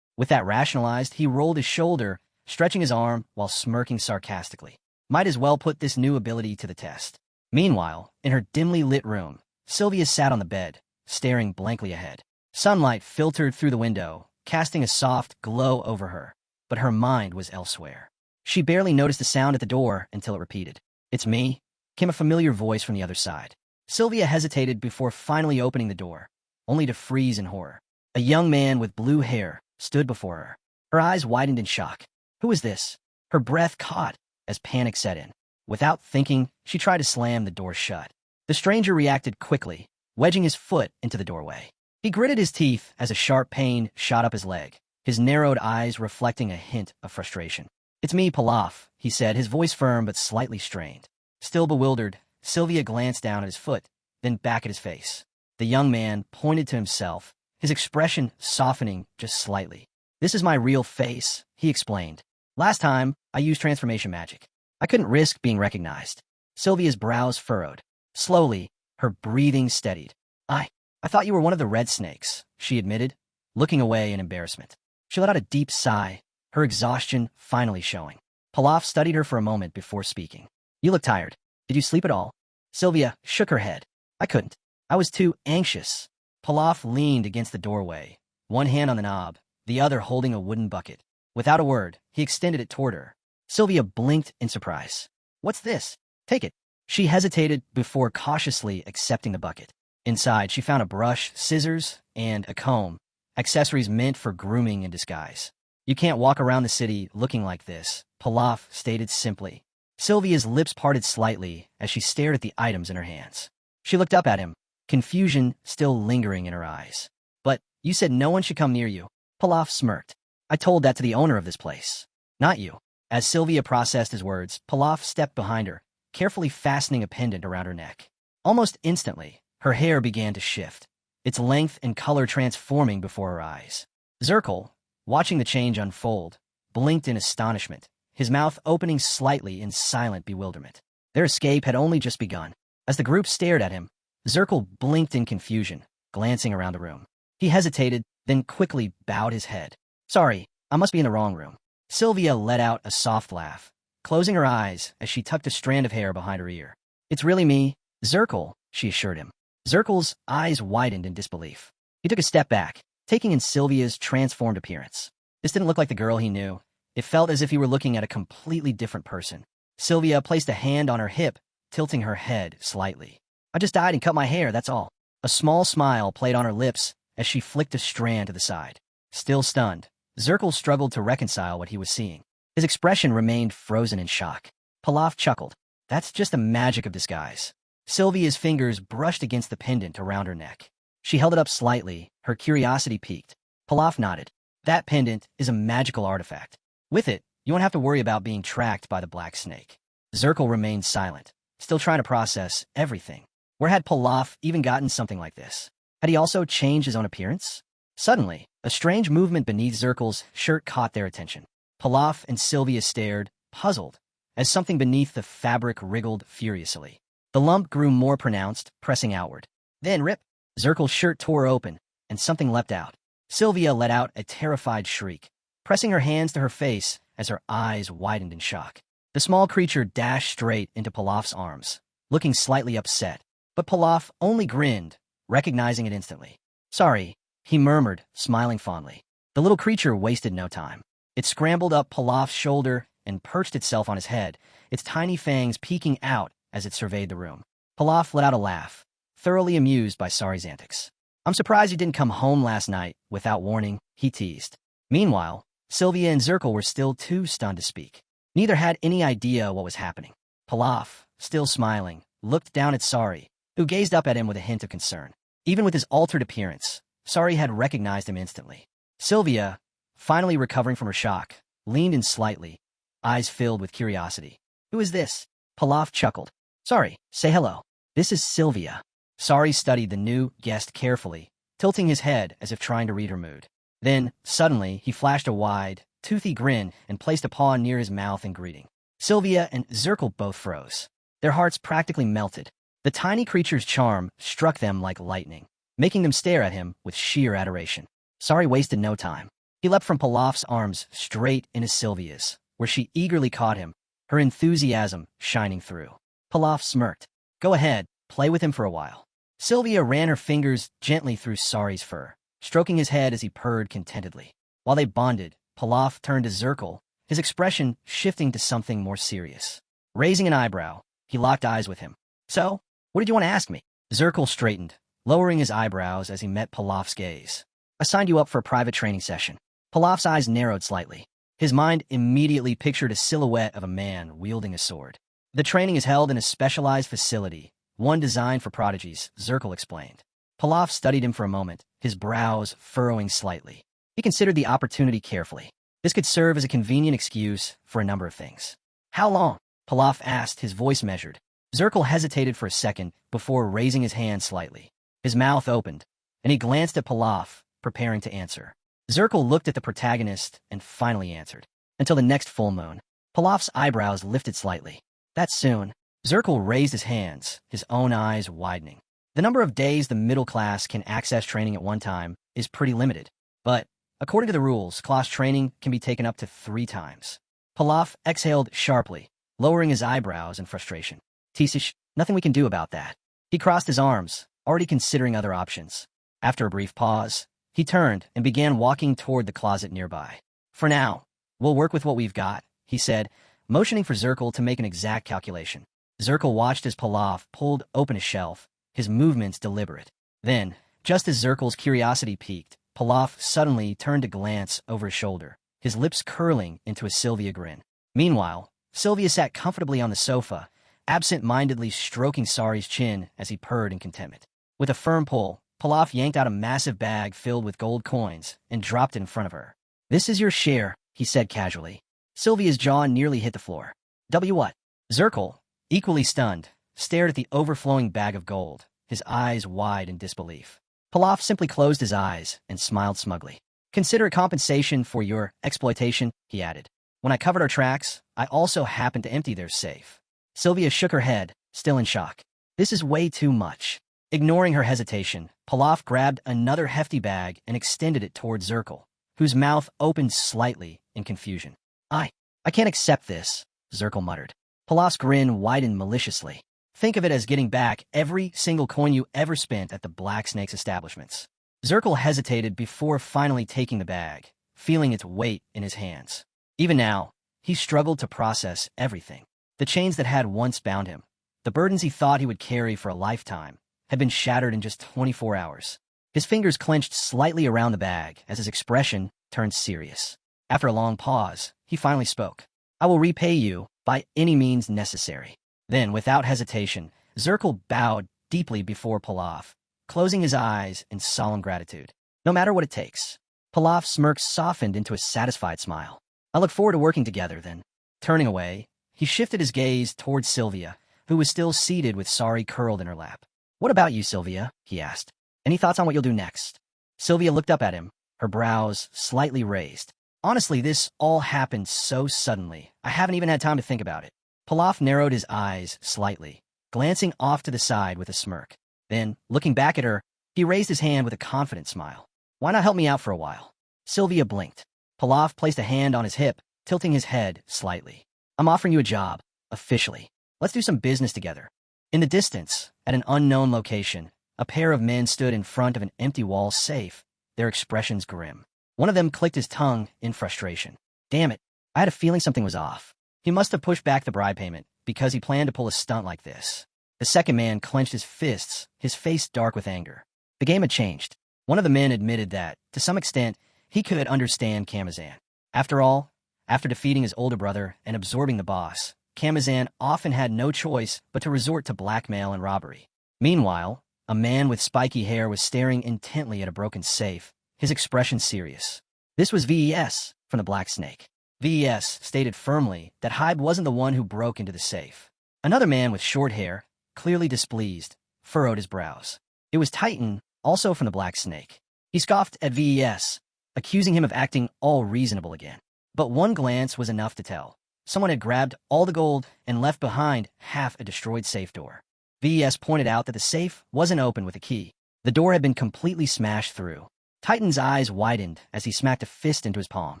With that rationalized, he rolled his shoulder, stretching his arm while smirking sarcastically. Might as well put this new ability to the test. Meanwhile, in her dimly lit room, Sylvia sat on the bed, staring blankly ahead. Sunlight filtered through the window, casting a soft glow over her, but her mind was elsewhere. She barely noticed the sound at the door until it repeated. "It's me," came a familiar voice from the other side. Sylvia hesitated before finally opening the door, only to freeze in horror. A young man with blue hair stood before her. Her eyes widened in shock. Who is this? Her breath caught as panic set in. Without thinking, she tried to slam the door shut. The stranger reacted quickly, wedging his foot into the doorway. He gritted his teeth as a sharp pain shot up his leg, his narrowed eyes reflecting a hint of frustration. "It's me, Pilaf," he said, his voice firm but slightly strained. Still bewildered, Sylvia glanced down at his foot, then back at his face. The young man pointed to himself, his expression softening just slightly. "This is my real face," he explained. "Last time, I used transformation magic. I couldn't risk being recognized." Sylvia's brows furrowed. Slowly, her breathing steadied. I thought you were one of the red snakes," she admitted, looking away in embarrassment. She let out a deep sigh, her exhaustion finally showing. Pilaf studied her for a moment before speaking. "You look tired. Did you sleep at all?" Sylvia shook her head. "I couldn't. I was too anxious." Pilaf leaned against the doorway, one hand on the knob, the other holding a wooden bucket. Without a word, he extended it toward her. Sylvia blinked in surprise. "What's this?" "Take it." She hesitated before cautiously accepting the bucket. Inside, she found a brush, scissors, and a comb, accessories meant for grooming in disguise. "You can't walk around the city looking like this," Pilaf stated simply. Sylvia's lips parted slightly as she stared at the items in her hands. She looked up at him, confusion still lingering in her eyes. "But you said no one should come near you." Pilaf smirked. "I told that to the owner of this place, not you." As Sylvia processed his words, Pilaf stepped behind her, carefully fastening a pendant around her neck. Almost instantly, her hair began to shift, its length and color transforming before her eyes. Zirkle, watching the change unfold, blinked in astonishment, his mouth opening slightly in silent bewilderment. Their escape had only just begun. As the group stared at him, Zirkle blinked in confusion, glancing around the room. He hesitated, then quickly bowed his head. "Sorry, I must be in the wrong room." Sylvia let out a soft laugh, closing her eyes as she tucked a strand of hair behind her ear. "It's really me, Zirkle," she assured him. Zirkle's eyes widened in disbelief. He took a step back, taking in Sylvia's transformed appearance. This didn't look like the girl he knew. It felt as if he were looking at a completely different person. Sylvia placed a hand on her hip, tilting her head slightly. "I just died and cut my hair, that's all." A small smile played on her lips as she flicked a strand to the side. Still stunned, Zirkle struggled to reconcile what he was seeing. His expression remained frozen in shock. Pilaf chuckled. "That's just the magic of disguise." Sylvia's fingers brushed against the pendant around her neck. She held it up slightly, her curiosity piqued. Pilaf nodded. "That pendant is a magical artifact. With it, you won't have to worry about being tracked by the black snake." Zirkle remained silent, still trying to process everything. Where had Pilaf even gotten something like this? Had he also changed his own appearance? Suddenly, a strange movement beneath Zirkle's shirt caught their attention. Pilaf and Sylvia stared, puzzled, as something beneath the fabric wriggled furiously. The lump grew more pronounced, pressing outward. Then rip! Zirkle's shirt tore open, and something leapt out. Sylvia let out a terrified shriek, pressing her hands to her face as her eyes widened in shock. The small creature dashed straight into Pilaf's arms, looking slightly upset, but Pilaf only grinned, recognizing it instantly. "Sorry," he murmured, smiling fondly. The little creature wasted no time. It scrambled up Pilaf's shoulder and perched itself on his head, its tiny fangs peeking out as it surveyed the room. Pilaf let out a laugh, thoroughly amused by Sari's antics. I'm surprised you didn't come home last night without warning, he teased. Meanwhile, Sylvia and Zirkle were still too stunned to speak. Neither had any idea what was happening. Pilaf, still smiling, looked down at Sari, who gazed up at him with a hint of concern. Even with his altered appearance, Sari had recognized him instantly. Sylvia, finally recovering from her shock, leaned in slightly, eyes filled with curiosity. Who is this? Pilaf chuckled. Sari, say hello. This is Sylvia. Sari studied the new guest carefully, tilting his head as if trying to read her mood. Then, suddenly, he flashed a wide, toothy grin and placed a paw near his mouth in greeting. Sylvia and Zirkle both froze. Their hearts practically melted. The tiny creature's charm struck them like lightning, making them stare at him with sheer adoration. Sari wasted no time. He leapt from Pilaf's arms straight into Sylvia's, where she eagerly caught him, her enthusiasm shining through. Pilaf smirked. Go ahead, play with him for a while. Sylvia ran her fingers gently through Sari's fur, stroking his head as he purred contentedly. While they bonded, Pilaf turned to Zirkle, his expression shifting to something more serious. Raising an eyebrow, he locked eyes with him. So, what did you want to ask me? Zirkle straightened, lowering his eyebrows as he met Pilaf's gaze. I signed you up for a private training session. Pilaf's eyes narrowed slightly. His mind immediately pictured a silhouette of a man wielding a sword. The training is held in a specialized facility, one designed for prodigies, Zirkle explained. Pilaf studied him for a moment, his brows furrowing slightly. He considered the opportunity carefully. This could serve as a convenient excuse for a number of things. How long? Pilaf asked, his voice measured. Zirkle hesitated for a second before raising his hand slightly. His mouth opened, and he glanced at Pilaf, preparing to answer. Zirkle looked at the protagonist and finally answered. Until the next full moon. Pilaf's eyebrows lifted slightly. That's soon. Zirkle raised his hands, his own eyes widening. The number of days the middle class can access training at one time is pretty limited. But, according to the rules, class training can be taken up to 3 times. Pilaf exhaled sharply, lowering his eyebrows in frustration. Tisish, nothing we can do about that. He crossed his arms, already considering other options. After a brief pause, he turned and began walking toward the closet nearby. For now, we'll work with what we've got, he said, motioning for Zirkle to make an exact calculation. Zirkle watched as Pilaf pulled open a shelf, his movements deliberate. Then, just as Zirkle's curiosity peaked, Pilaf suddenly turned to glance over his shoulder, his lips curling into a Sylvia grin. Meanwhile, Sylvia sat comfortably on the sofa, absent-mindedly stroking Sari's chin as he purred in contentment. With a firm pull, Pilaf yanked out a massive bag filled with gold coins and dropped it in front of her. This is your share, he said casually. Sylvia's jaw nearly hit the floor. What? Zirkle, equally stunned, stared at the overflowing bag of gold, his eyes wide in disbelief. Pilaf simply closed his eyes and smiled smugly. Consider it compensation for your exploitation, he added. When I covered our tracks, I also happened to empty their safe. Sylvia shook her head, still in shock. This is way too much. Ignoring her hesitation, Pilaf grabbed another hefty bag and extended it toward Zirkle, whose mouth opened slightly in confusion. I can't accept this, Zirkle muttered. Pilaf's grin widened maliciously. Think of it as getting back every single coin you ever spent at the Black Snake's establishments. Zirkle hesitated before finally taking the bag, feeling its weight in his hands. Even now, he struggled to process everything. The chains that had once bound him, the burdens he thought he would carry for a lifetime, had been shattered in just 24 hours. His fingers clenched slightly around the bag as his expression turned serious. After a long pause, he finally spoke. I will repay you by any means necessary. Then, without hesitation, Zirkle bowed deeply before Pilaf, closing his eyes in solemn gratitude. No matter what it takes. Pilaf's smirk softened into a satisfied smile. I look forward to working together, then. Turning away, he shifted his gaze towards Sylvia, who was still seated with Sari curled in her lap. What about you, Sylvia? He asked. Any thoughts on what you'll do next? Sylvia looked up at him, her brows slightly raised. Honestly, this all happened so suddenly, I haven't even had time to think about it. Pilaf narrowed his eyes slightly, glancing off to the side with a smirk. Then, looking back at her, he raised his hand with a confident smile. Why not help me out for a while? Sylvia blinked. Pilaf placed a hand on his hip, tilting his head slightly. I'm offering you a job, officially. Let's do some business together. In the distance, at an unknown location, a pair of men stood in front of an empty wall safe, their expressions grim. One of them clicked his tongue in frustration. Damn it, I had a feeling something was off. He must have pushed back the bribe payment, because he planned to pull a stunt like this. The second man clenched his fists, his face dark with anger. The game had changed. One of the men admitted that, to some extent, he could understand Kamazan. After all, after defeating his older brother and absorbing the boss, Kamazan often had no choice but to resort to blackmail and robbery. Meanwhile, a man with spiky hair was staring intently at a broken safe, his expression serious. This was VES from the Black Snake. VES stated firmly that Hybe wasn't the one who broke into the safe. Another man with short hair, clearly displeased, furrowed his brows. It was Titan, also from the Black Snake. He scoffed at VES, accusing him of acting all reasonable again. But one glance was enough to tell. Someone had grabbed all the gold and left behind half a destroyed safe door. VES pointed out that the safe wasn't open with a key. The door had been completely smashed through. Titan's eyes widened as he smacked a fist into his palm.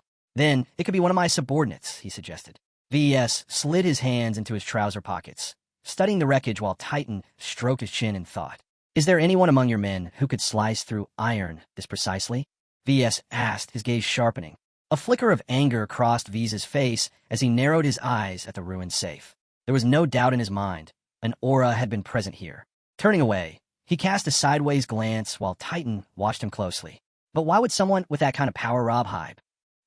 Then, it could be one of my subordinates, he suggested. VES slid his hands into his trouser pockets, studying the wreckage while Titan stroked his chin in thought. Is there anyone among your men who could slice through iron this precisely? VES asked, his gaze sharpening. A flicker of anger crossed V's face as he narrowed his eyes at the ruined safe. There was no doubt in his mind. An aura had been present here. Turning away, he cast a sideways glance while Titan watched him closely. But why would someone with that kind of power rob Hybe?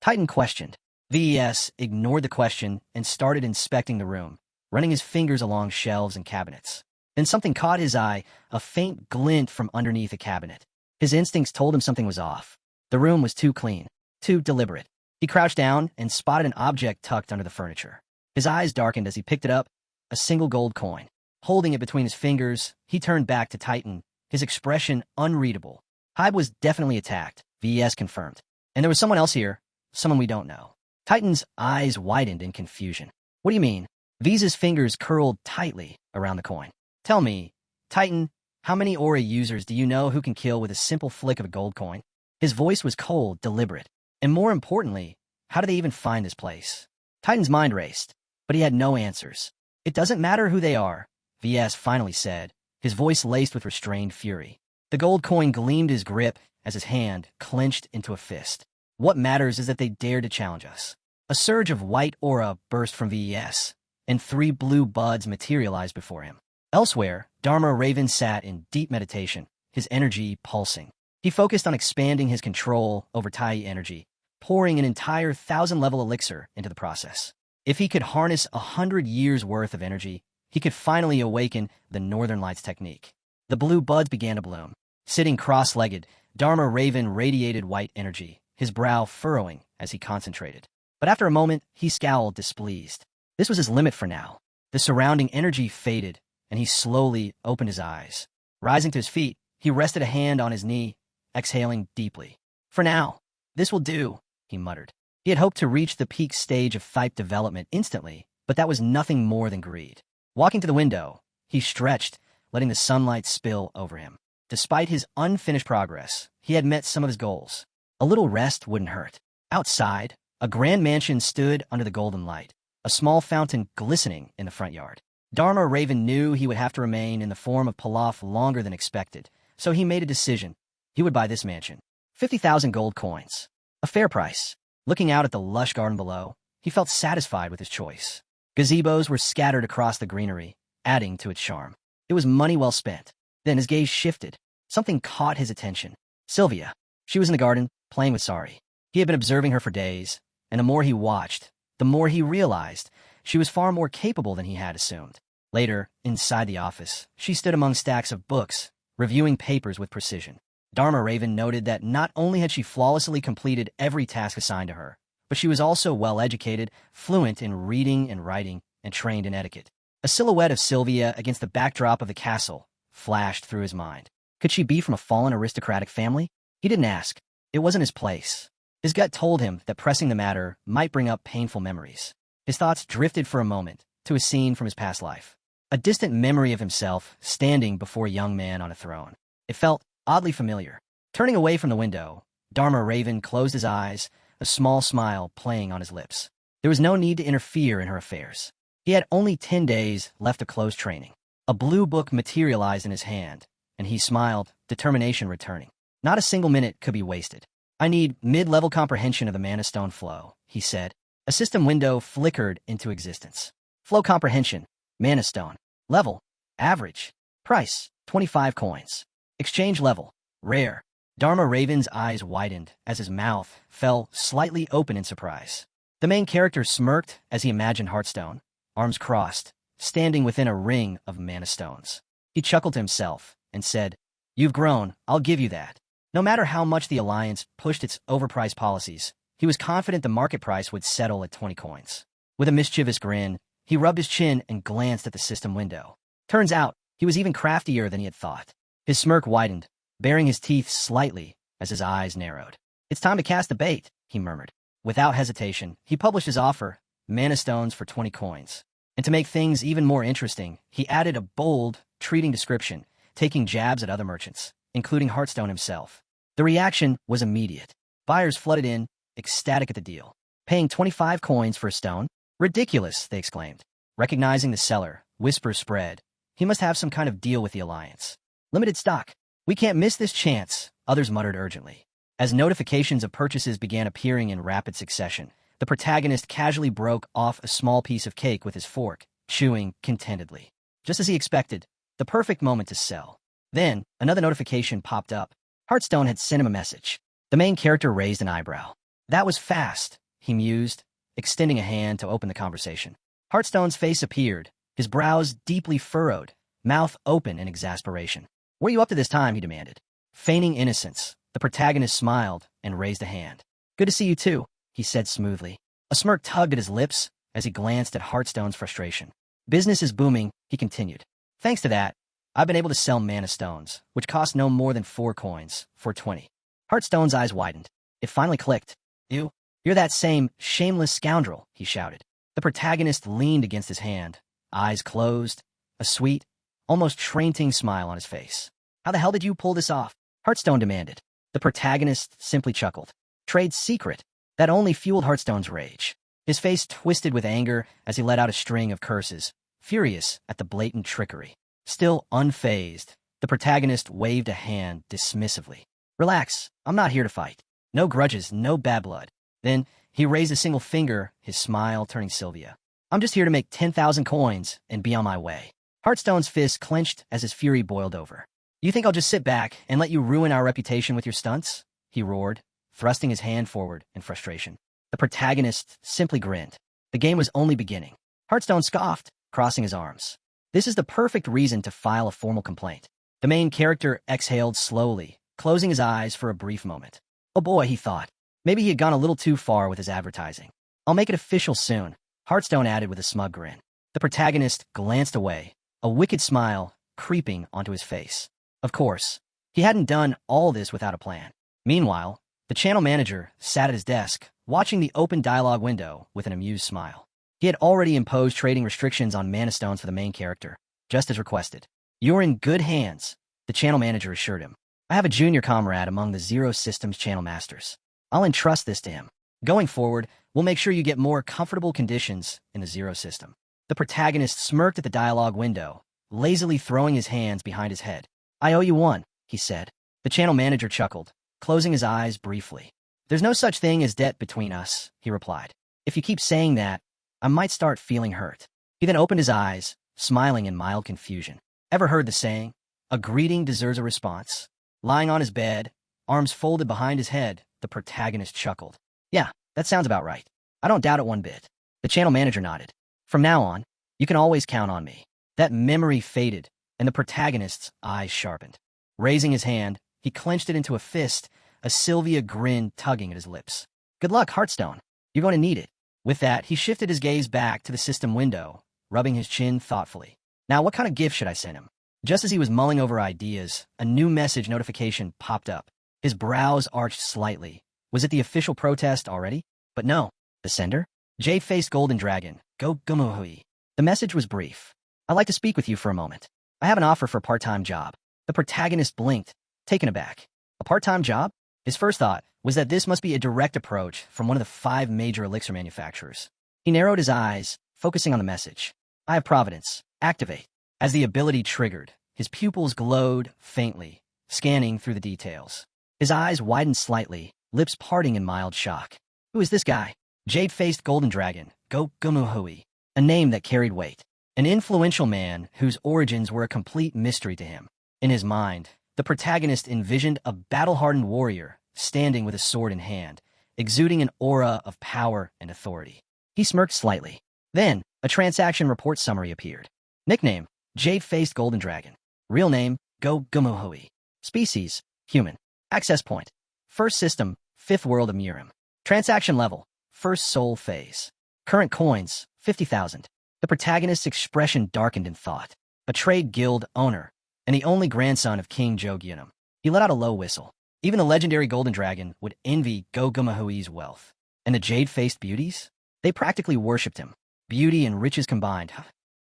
Titan questioned. VES ignored the question and started inspecting the room, running his fingers along shelves and cabinets. Then something caught his eye, a faint glint from underneath a cabinet. His instincts told him something was off. The room was too clean, too deliberate. He crouched down and spotted an object tucked under the furniture. His eyes darkened as he picked it up, a single gold coin. Holding it between his fingers, he turned back to Titan, his expression unreadable. Hybe was definitely attacked, VES confirmed. And there was someone else here, someone we don't know. Titan's eyes widened in confusion. What do you mean? V's fingers curled tightly around the coin. Tell me, Titan, how many aura users do you know who can kill with a simple flick of a gold coin? His voice was cold, deliberate. And more importantly, how do they even find this place? Titan's mind raced, but he had no answers. It doesn't matter who they are, VS finally said, his voice laced with restrained fury. The gold coin gleamed his grip as his hand clenched into a fist. What matters is that they dared to challenge us. A surge of white aura burst from VES, and 3 blue buds materialized before him. Elsewhere, Dharma Raven sat in deep meditation, his energy pulsing. He focused on expanding his control over Tai energy, pouring an entire 1,000-level elixir into the process. If he could harness 100 years' worth of energy, he could finally awaken the Northern Lights technique. The blue buds began to bloom. Sitting cross-legged, Dharma Raven radiated white energy, his brow furrowing as he concentrated. But after a moment, he scowled, displeased. This was his limit for now. The surrounding energy faded, and he slowly opened his eyes. Rising to his feet, he rested a hand on his knee, exhaling deeply. For now, this will do, he muttered. He had hoped to reach the peak stage of Thipe development instantly, but that was nothing more than greed. Walking to the window, he stretched, letting the sunlight spill over him. Despite his unfinished progress, he had met some of his goals. A little rest wouldn't hurt. Outside, a grand mansion stood under the golden light, a small fountain glistening in the front yard. Dharma Raven knew he would have to remain in the form of Pilaf longer than expected, so he made a decision. He would buy this mansion. 50,000 gold coins. A fair price. Looking out at the lush garden below, he felt satisfied with his choice. Gazebos were scattered across the greenery, adding to its charm. It was money well spent. Then his gaze shifted. Something caught his attention. Sylvia. She was in the garden, playing with Sari. He had been observing her for days, and the more he watched, the more he realized she was far more capable than he had assumed. Later, inside the office, she stood among stacks of books, reviewing papers with precision. Dharma Raven noted that not only had she flawlessly completed every task assigned to her, but she was also well-educated, fluent in reading and writing, and trained in etiquette. A silhouette of Sylvia against the backdrop of the castle flashed through his mind. Could she be from a fallen aristocratic family? He didn't ask. It wasn't his place. His gut told him that pressing the matter might bring up painful memories. His thoughts drifted for a moment to a scene from his past life. A distant memory of himself standing before a young man on a throne. It felt oddly familiar. Turning away from the window, Dharma Raven closed his eyes, a small smile playing on his lips. There was no need to interfere in her affairs. He had only 10 days left of close training. A blue book materialized in his hand, and he smiled, determination returning. Not a single minute could be wasted. I need mid-level comprehension of the Mana Stone flow, he said. A system window flickered into existence. Flow comprehension, Mana Stone. Level, average. Price, 25 coins. Exchange level, Rare. Dharma Raven's eyes widened as his mouth fell slightly open in surprise. The main character smirked as he imagined Hearthstone, arms crossed, standing within a ring of mana stones. He chuckled to himself and said, "You've grown, I'll give you that." No matter how much the Alliance pushed its overpriced policies, he was confident the market price would settle at 20 coins. With a mischievous grin, he rubbed his chin and glanced at the system window. Turns out, he was even craftier than he had thought. His smirk widened, baring his teeth slightly as his eyes narrowed. "It's time to cast the bait," he murmured. Without hesitation, he published his offer, mana stones for 20 coins. And to make things even more interesting, he added a bold, treating description, taking jabs at other merchants, including Hearthstone himself. The reaction was immediate. Buyers flooded in, ecstatic at the deal. "Paying 25 coins for a stone? Ridiculous," they exclaimed. Recognizing the seller, whispers spread. "He must have some kind of deal with the Alliance. Limited stock. We can't miss this chance," others muttered urgently. As notifications of purchases began appearing in rapid succession, the protagonist casually broke off a small piece of cake with his fork, chewing contentedly. Just as he expected, the perfect moment to sell. Then, another notification popped up. Hearthstone had sent him a message. The main character raised an eyebrow. "That was fast," he mused, extending a hand to open the conversation. Hearthstone's face appeared, his brows deeply furrowed, mouth open in exasperation. "What are you up to this time?" he demanded. Feigning innocence, the protagonist smiled and raised a hand. "Good to see you too," he said smoothly. A smirk tugged at his lips as he glanced at Hearthstone's frustration. "Business is booming," he continued. "Thanks to that, I've been able to sell mana stones, which cost no more than 4 coins, for 20. Hearthstone's eyes widened. It finally clicked. "You're that same shameless scoundrel," he shouted. The protagonist leaned against his hand, eyes closed, a sweet, almost trainting smile on his face. "How the hell did you pull this off?" Hearthstone demanded. The protagonist simply chuckled. "Trade secret." That only fueled Hearthstone's rage. His face twisted with anger as he let out a string of curses, furious at the blatant trickery. Still unfazed, the protagonist waved a hand dismissively. "Relax, I'm not here to fight. No grudges, no bad blood." Then he raised a single finger, his smile turning Sylvia. "I'm just here to make 10,000 coins and be on my way." Hearthstone's fist clenched as his fury boiled over. "You think I'll just sit back and let you ruin our reputation with your stunts?" he roared, thrusting his hand forward in frustration. The protagonist simply grinned. The game was only beginning. Hearthstone scoffed, crossing his arms. "This is the perfect reason to file a formal complaint." The main character exhaled slowly, closing his eyes for a brief moment. Oh boy, he thought. Maybe he had gone a little too far with his advertising. "I'll make it official soon," Hearthstone added with a smug grin. The protagonist glanced away, a wicked smile creeping onto his face. Of course, he hadn't done all this without a plan. Meanwhile, the channel manager sat at his desk, watching the open dialogue window with an amused smile. He had already imposed trading restrictions on mana stones for the main character, just as requested. "You're in good hands," the channel manager assured him. "I have a junior comrade among the Zero Systems channel masters. I'll entrust this to him. Going forward, we'll make sure you get more comfortable conditions in the Zero System." The protagonist smirked at the dialogue window, lazily throwing his hands behind his head. "I owe you one," he said. The channel manager chuckled, closing his eyes briefly. "There's no such thing as debt between us," he replied. "If you keep saying that, I might start feeling hurt." He then opened his eyes, smiling in mild confusion. Ever heard the saying, "A greeting deserves a response"? Lying on his bed, arms folded behind his head, the protagonist chuckled. "Yeah, that sounds about right. I don't doubt it one bit." The channel manager nodded. "From now on, you can always count on me." That memory faded, and the protagonist's eyes sharpened. Raising his hand, he clenched it into a fist, a Sylvia grin tugging at his lips. "Good luck, Hearthstone. You're going to need it." With that, he shifted his gaze back to the system window, rubbing his chin thoughtfully. "Now, what kind of gift should I send him?" Just as he was mulling over ideas, a new message notification popped up. His brows arched slightly. Was it the official protest already? But no. The sender? Jade-faced golden dragon. Go Gumuhui. The message was brief. "I'd like to speak with you for a moment. I have an offer for a part-time job." The protagonist blinked, taken aback. A part-time job? His first thought was that this must be a direct approach from one of the 5 major elixir manufacturers. He narrowed his eyes, focusing on the message. "I have Providence. Activate." As the ability triggered, his pupils glowed faintly, scanning through the details. His eyes widened slightly, lips parting in mild shock. Who is this guy? Jade-faced golden dragon, Go Gumuhui, a name that carried weight. An influential man whose origins were a complete mystery to him. In his mind, The protagonist envisioned a battle-hardened warrior standing with a sword in hand, exuding an aura of power and authority. He smirked slightly. Then, a transaction report summary appeared. Nickname, Jade-Faced Golden Dragon. Real name, Go Gumuhui. Species, human. Access point, first system, fifth world of Murim. Transaction level, first soul phase. Current coins, 50,000. The protagonist's expression darkened in thought. A trade guild owner, and the only grandson of King Jogyunum. He let out a low whistle. Even the legendary Golden Dragon would envy Go Gumuhui's wealth. And the jade-faced beauties? They practically worshipped him. Beauty and riches combined.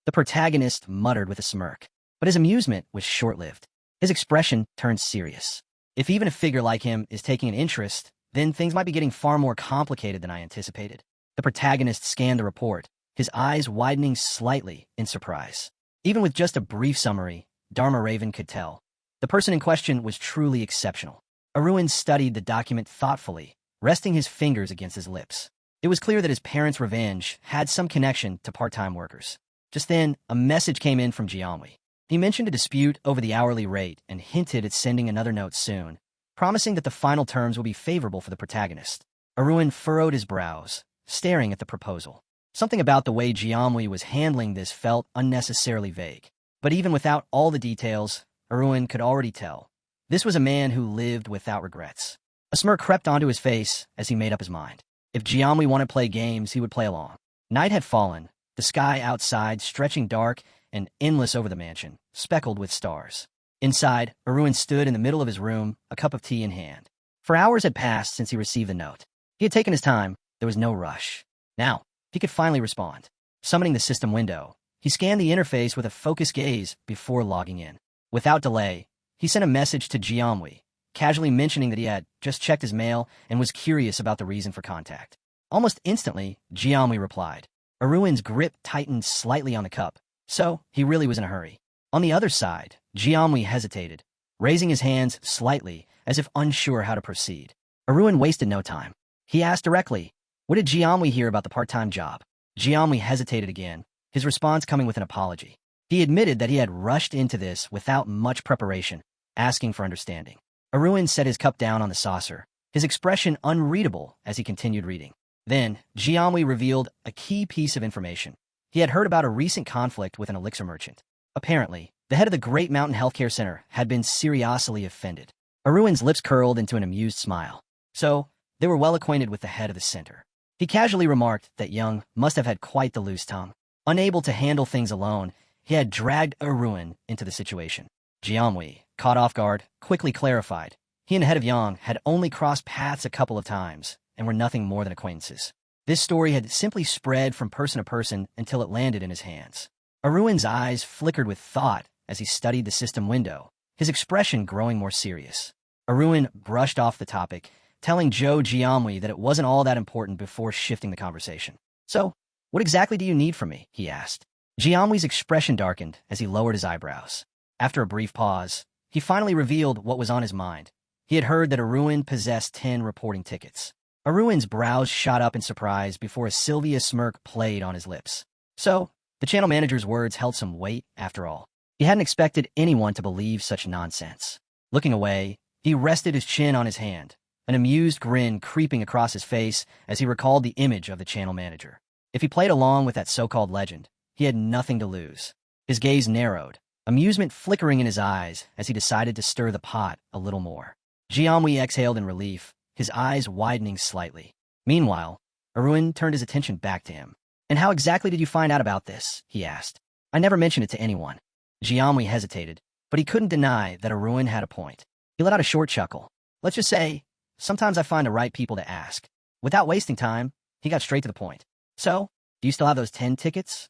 The protagonist muttered with a smirk. But his amusement was short-lived. His expression turned serious. If even a figure like him is taking an interest, then things might be getting far more complicated than I anticipated. The protagonist scanned the report, his eyes widening slightly in surprise. Even with just a brief summary, Dharma Raven could tell. The person in question was truly exceptional. Arun studied the document thoughtfully, resting his fingers against his lips. It was clear that his parents' revenge had some connection to part-time workers. Just then, a message came in from Jianwei. He mentioned a dispute over the hourly rate and hinted at sending another note soon, promising that the final terms would be favorable for the protagonist. Arun furrowed his brows, staring at the proposal. Something about the way Jianwei was handling this felt unnecessarily vague. But even without all the details, Arun could already tell. This was a man who lived without regrets. A smirk crept onto his face as he made up his mind. If Jianwei wanted to play games, he would play along. Night had fallen, the sky outside stretching dark and endless over the mansion, speckled with stars. Inside, Arun stood in the middle of his room, a cup of tea in hand. For hours had passed since he received the note. He had taken his time. There was no rush. Now, he could finally respond. Summoning the system window, he scanned the interface with a focused gaze before logging in. Without delay, he sent a message to Jianwei, casually mentioning that he had just checked his mail and was curious about the reason for contact. Almost instantly, Jianwei replied. Arun's grip tightened slightly on the cup, so he really was in a hurry. On the other side, Jianwei hesitated, raising his hands slightly as if unsure how to proceed. Arun wasted no time. He asked directly, what did Jianwei hear about the part-time job? Jianwei hesitated again, his response coming with an apology. He admitted that he had rushed into this without much preparation, asking for understanding. Arun set his cup down on the saucer, his expression unreadable as he continued reading. Then, Jianwei revealed a key piece of information. He had heard about a recent conflict with an elixir merchant. Apparently, the head of the Great Mountain Healthcare Center had been seriously offended. Arun's lips curled into an amused smile. So, they were well acquainted with the head of the center. He casually remarked that Young must have had quite the loose tongue. Unable to handle things alone, he had dragged Arun into the situation. Jianwei, caught off guard, quickly clarified. He and the head of Yang had only crossed paths a couple of times and were nothing more than acquaintances. This story had simply spread from person to person until it landed in his hands. Arun's eyes flickered with thought as he studied the system window, his expression growing more serious. Arun brushed off the topic, telling Zhou Jianwei that it wasn't all that important before shifting the conversation. So, what exactly do you need from me? He asked. Jianwei's expression darkened as he lowered his eyebrows. After a brief pause, he finally revealed what was on his mind. He had heard that Arun possessed 10 reporting tickets. Arun's brows shot up in surprise before a Sylvia smirk played on his lips. So, the channel manager's words held some weight after all. He hadn't expected anyone to believe such nonsense. Looking away, he rested his chin on his hand, an amused grin creeping across his face as he recalled the image of the channel manager. If he played along with that so-called legend, he had nothing to lose. His gaze narrowed, amusement flickering in his eyes as he decided to stir the pot a little more. Jianwei exhaled in relief, his eyes widening slightly. Meanwhile, Arun turned his attention back to him. And how exactly did you find out about this? He asked. I never mentioned it to anyone. Jianwei hesitated, but he couldn't deny that Arun had a point. He let out a short chuckle. Let's just say, sometimes I find the right people to ask. Without wasting time, he got straight to the point. So, do you still have those 10 tickets?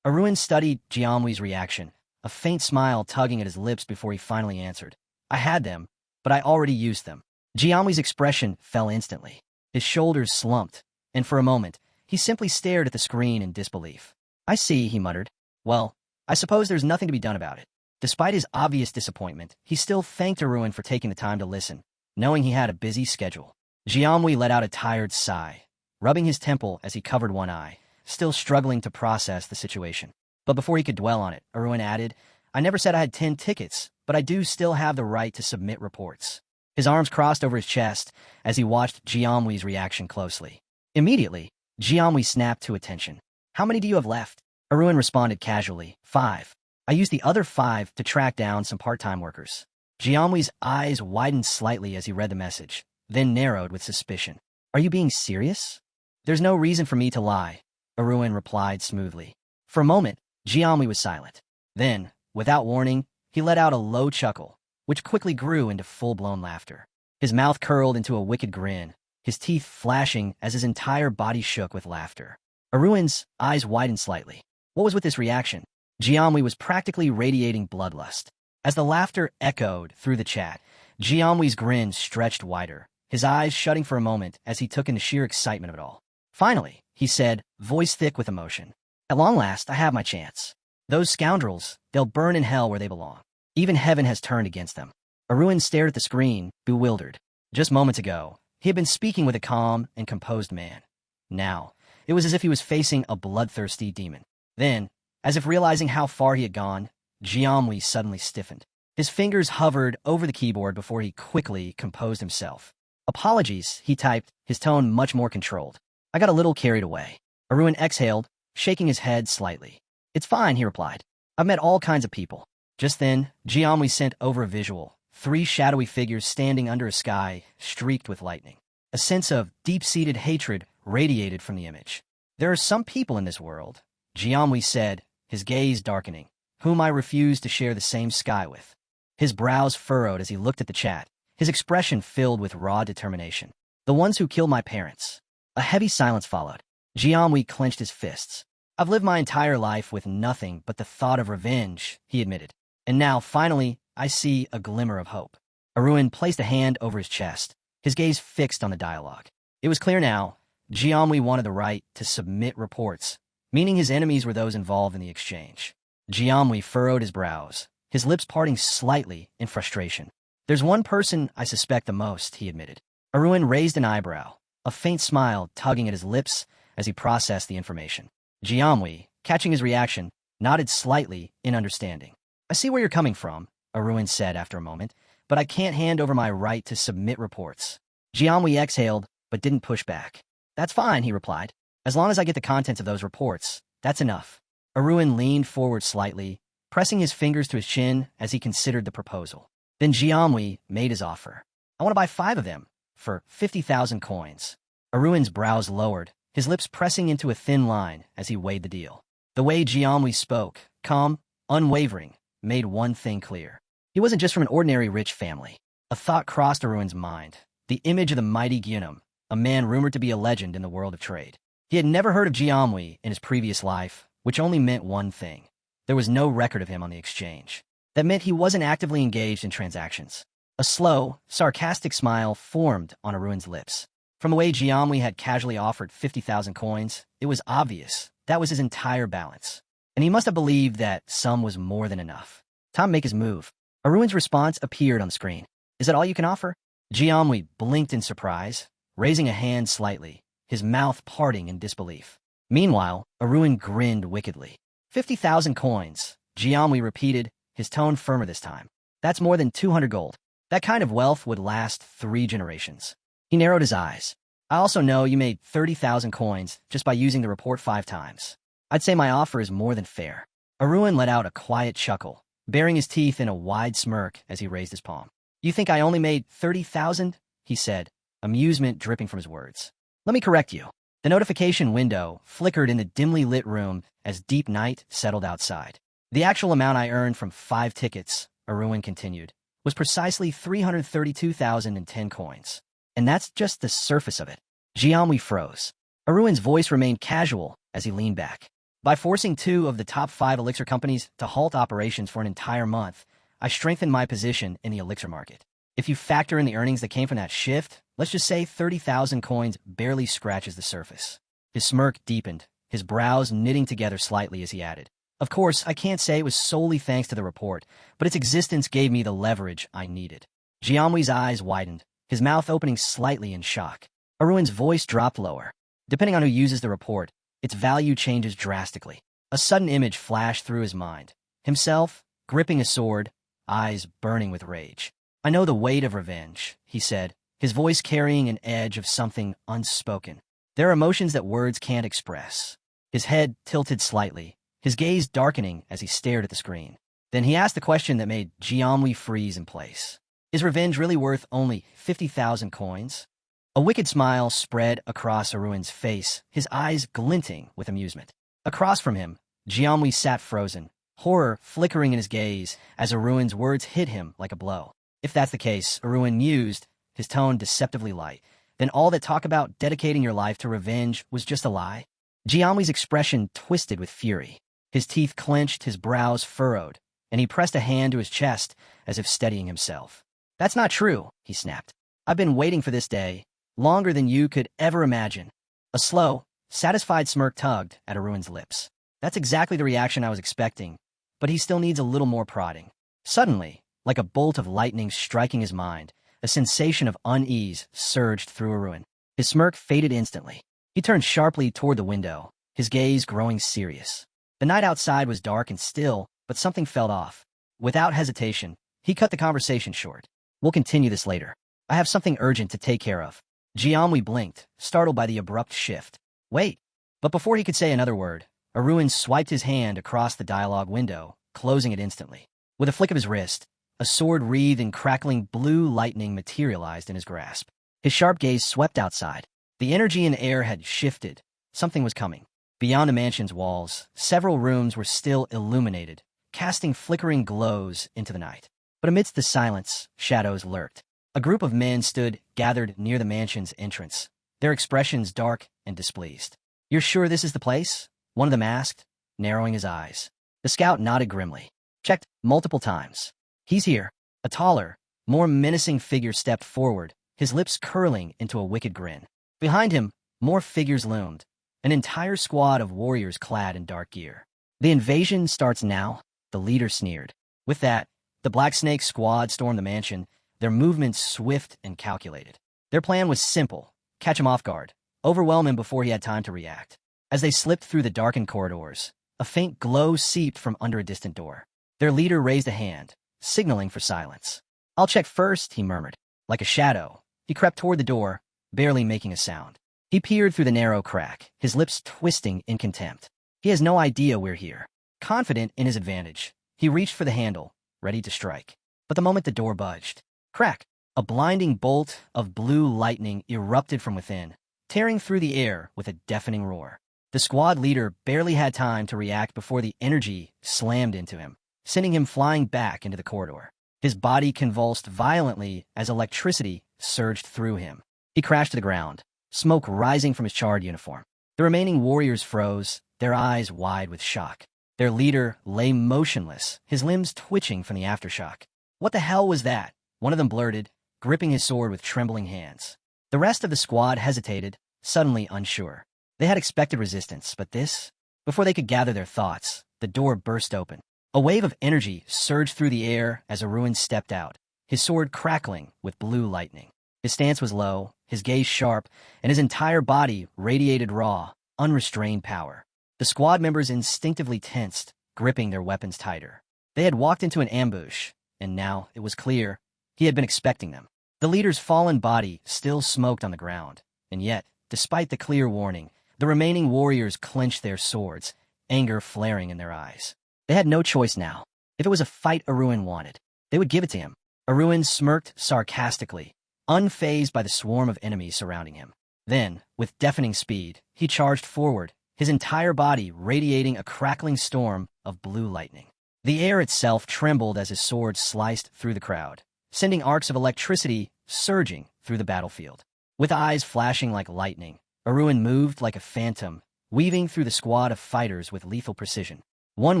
Arun studied Jianwei's reaction, a faint smile tugging at his lips before he finally answered. I had them, but I already used them. Jianwei's expression fell instantly. His shoulders slumped, and for a moment, he simply stared at the screen in disbelief. I see, he muttered. Well, I suppose there's nothing to be done about it. Despite his obvious disappointment, he still thanked Arun for taking the time to listen, knowing he had a busy schedule. Jianwei let out a tired sigh, rubbing his temple as he covered one eye, still struggling to process the situation. But before he could dwell on it, Arun added, I never said I had 10 tickets, but I do still have the right to submit reports. His arms crossed over his chest as he watched Jianwei's reaction closely. Immediately, Jianwei snapped to attention. How many do you have left? Arun responded casually, 5. I used the other 5 to track down some part-time workers. Jianwei's eyes widened slightly as he read the message, then narrowed with suspicion. Are you being serious? There's no reason for me to lie, Arun replied smoothly. For a moment, Jianwei was silent. Then, without warning, he let out a low chuckle, which quickly grew into full-blown laughter. His mouth curled into a wicked grin, his teeth flashing as his entire body shook with laughter. Arun's eyes widened slightly. What was with this reaction? Jianwei was practically radiating bloodlust. As the laughter echoed through the chat, Jianwei's grin stretched wider, his eyes shutting for a moment as he took in the sheer excitement of it all. Finally, he said, voice thick with emotion, at long last, I have my chance. Those scoundrels, they'll burn in hell where they belong. Even heaven has turned against them. Arun stared at the screen, bewildered. Just moments ago, he had been speaking with a calm and composed man. Now, it was as if he was facing a bloodthirsty demon. Then, as if realizing how far he had gone, Jianwei suddenly stiffened. His fingers hovered over the keyboard before he quickly composed himself. Apologies, he typed, his tone much more controlled. I got a little carried away. Arun exhaled, shaking his head slightly. It's fine, he replied. I've met all kinds of people. Just then, Jianwei sent over a visual, 3 shadowy figures standing under a sky streaked with lightning. A sense of deep-seated hatred radiated from the image. There are some people in this world, Jianwei said, his gaze darkening, whom I refuse to share the same sky with. His brows furrowed as he looked at the chat, his expression filled with raw determination. The ones who killed my parents. A heavy silence followed. Jianwei clenched his fists. I've lived my entire life with nothing but the thought of revenge, he admitted. And now, finally, I see a glimmer of hope. Arun placed a hand over his chest, his gaze fixed on the dialogue. It was clear now, Jianwei wanted the right to submit reports, meaning his enemies were those involved in the exchange. Jianwei furrowed his brows, his lips parting slightly in frustration. There's one person I suspect the most, he admitted. Arun raised an eyebrow, a faint smile tugging at his lips as he processed the information. Jianwei, catching his reaction, nodded slightly in understanding. I see where you're coming from, Arun said after a moment, but I can't hand over my right to submit reports. Jianwei exhaled, but didn't push back. That's fine, he replied. As long as I get the contents of those reports, that's enough. Arun leaned forward slightly, pressing his fingers to his chin as he considered the proposal. Then Jianwei made his offer. I want to buy 5 of them, for 50,000 coins. Arun's brows lowered, his lips pressing into a thin line as he weighed the deal. The way Jianwei spoke, calm, unwavering, made one thing clear. He wasn't just from an ordinary rich family. A thought crossed Arun's mind, the image of the mighty Gyunum, a man rumored to be a legend in the world of trade. He had never heard of Jianwei in his previous life, which only meant one thing. There was no record of him on the exchange. That meant he wasn't actively engaged in transactions. A slow, sarcastic smile formed on Arun's lips. From the way Jianwei had casually offered 50,000 coins, it was obvious that was his entire balance. And he must have believed that sum was more than enough. Time to make his move. Arun's response appeared on the screen. Is that all you can offer? Jianwei blinked in surprise, raising a hand slightly, his mouth parting in disbelief. Meanwhile, Arun grinned wickedly. 50,000 coins, Jianwei repeated, his tone firmer this time. That's more than 200 gold. That kind of wealth would last 3 generations. He narrowed his eyes. I also know you made 30,000 coins just by using the report 5 times. I'd say my offer is more than fair. Arun let out a quiet chuckle, baring his teeth in a wide smirk as he raised his palm. You think I only made 30,000? He said, amusement dripping from his words. Let me correct you. The notification window flickered in the dimly lit room as deep night settled outside. The actual amount I earned from 5 tickets, Arun continued, was precisely 332,010 coins. And that's just the surface of it. Jianwei froze. Arun's voice remained casual as he leaned back. By forcing 2 of the top 5 elixir companies to halt operations for an entire month, I strengthened my position in the elixir market. If you factor in the earnings that came from that shift, let's just say 30,000 coins barely scratches the surface. His smirk deepened, his brows knitting together slightly as he added. Of course, I can't say it was solely thanks to the report, but its existence gave me the leverage I needed. Jianwei's eyes widened, his mouth opening slightly in shock. Arun's voice dropped lower. Depending on who uses the report, its value changes drastically. A sudden image flashed through his mind. Himself, gripping his sword, eyes burning with rage. "I know the weight of revenge," he said, his voice carrying an edge of something unspoken. There are emotions that words can't express. His head tilted slightly, his gaze darkening as he stared at the screen. Then he asked the question that made Jianwei freeze in place. "Is revenge really worth only 50,000 coins?" A wicked smile spread across Aruin's face, his eyes glinting with amusement. Across from him, Jianwei sat frozen, horror flickering in his gaze as Aruin's words hit him like a blow. If that's the case, Aruin mused, his tone deceptively light, then all that talk about dedicating your life to revenge was just a lie? Jianwei's expression twisted with fury. His teeth clenched, his brows furrowed, and he pressed a hand to his chest as if steadying himself. "That's not true," he snapped. "I've been waiting for this day, longer than you could ever imagine." A slow, satisfied smirk tugged at Aruin's lips. "That's exactly the reaction I was expecting, but he still needs a little more prodding." Suddenly, like a bolt of lightning striking his mind, a sensation of unease surged through Aruin. His smirk faded instantly. He turned sharply toward the window, his gaze growing serious. The night outside was dark and still, but something felt off. Without hesitation, he cut the conversation short. "We'll continue this later. I have something urgent to take care of." Jianwei blinked, startled by the abrupt shift. "Wait." But before he could say another word, Aruin swiped his hand across the dialogue window, closing it instantly. With a flick of his wrist, a sword wreathed in crackling blue lightning materialized in his grasp. His sharp gaze swept outside. The energy in the air had shifted. Something was coming. Beyond the mansion's walls, several rooms were still illuminated, casting flickering glows into the night. But amidst the silence, shadows lurked. A group of men stood gathered near the mansion's entrance, their expressions dark and displeased. "You're sure this is the place?" one of them asked, narrowing his eyes. The scout nodded grimly. "Checked multiple times. He's here." A taller, more menacing figure stepped forward, his lips curling into a wicked grin. Behind him, more figures loomed, an entire squad of warriors clad in dark gear. "The invasion starts now," the leader sneered. With that, the Black Snake squad stormed the mansion, their movements swift and calculated. Their plan was simple: catch him off guard, overwhelm him before he had time to react. As they slipped through the darkened corridors, a faint glow seeped from under a distant door. Their leader raised a hand, signaling for silence. "I'll check first," he murmured. Like a shadow, he crept toward the door, barely making a sound. He peered through the narrow crack, his lips twisting in contempt. He has no idea we're here. Confident in his advantage, he reached for the handle, ready to strike. But the moment the door budged, crack! A blinding bolt of blue lightning erupted from within, tearing through the air with a deafening roar. The squad leader barely had time to react before the energy slammed into him, sending him flying back into the corridor. His body convulsed violently as electricity surged through him. He crashed to the ground, smoke rising from his charred uniform. The remaining warriors froze, their eyes wide with shock. Their leader lay motionless, his limbs twitching from the aftershock. "What the hell was that?" one of them blurted, gripping his sword with trembling hands. The rest of the squad hesitated, suddenly unsure. They had expected resistance, but this? Before they could gather their thoughts, the door burst open. A wave of energy surged through the air as Aruin stepped out, his sword crackling with blue lightning. His stance was low, his gaze sharp, and his entire body radiated raw, unrestrained power. The squad members instinctively tensed, gripping their weapons tighter. They had walked into an ambush, and now, it was clear, he had been expecting them. The leader's fallen body still smoked on the ground, and yet, despite the clear warning, the remaining warriors clenched their swords, anger flaring in their eyes. They had no choice now. If it was a fight Aruin wanted, they would give it to him. Aruin smirked sarcastically, unfazed by the swarm of enemies surrounding him. Then, with deafening speed, he charged forward, his entire body radiating a crackling storm of blue lightning. The air itself trembled as his sword sliced through the crowd, sending arcs of electricity surging through the battlefield. With eyes flashing like lightning, Aruin moved like a phantom, weaving through the squad of fighters with lethal precision. One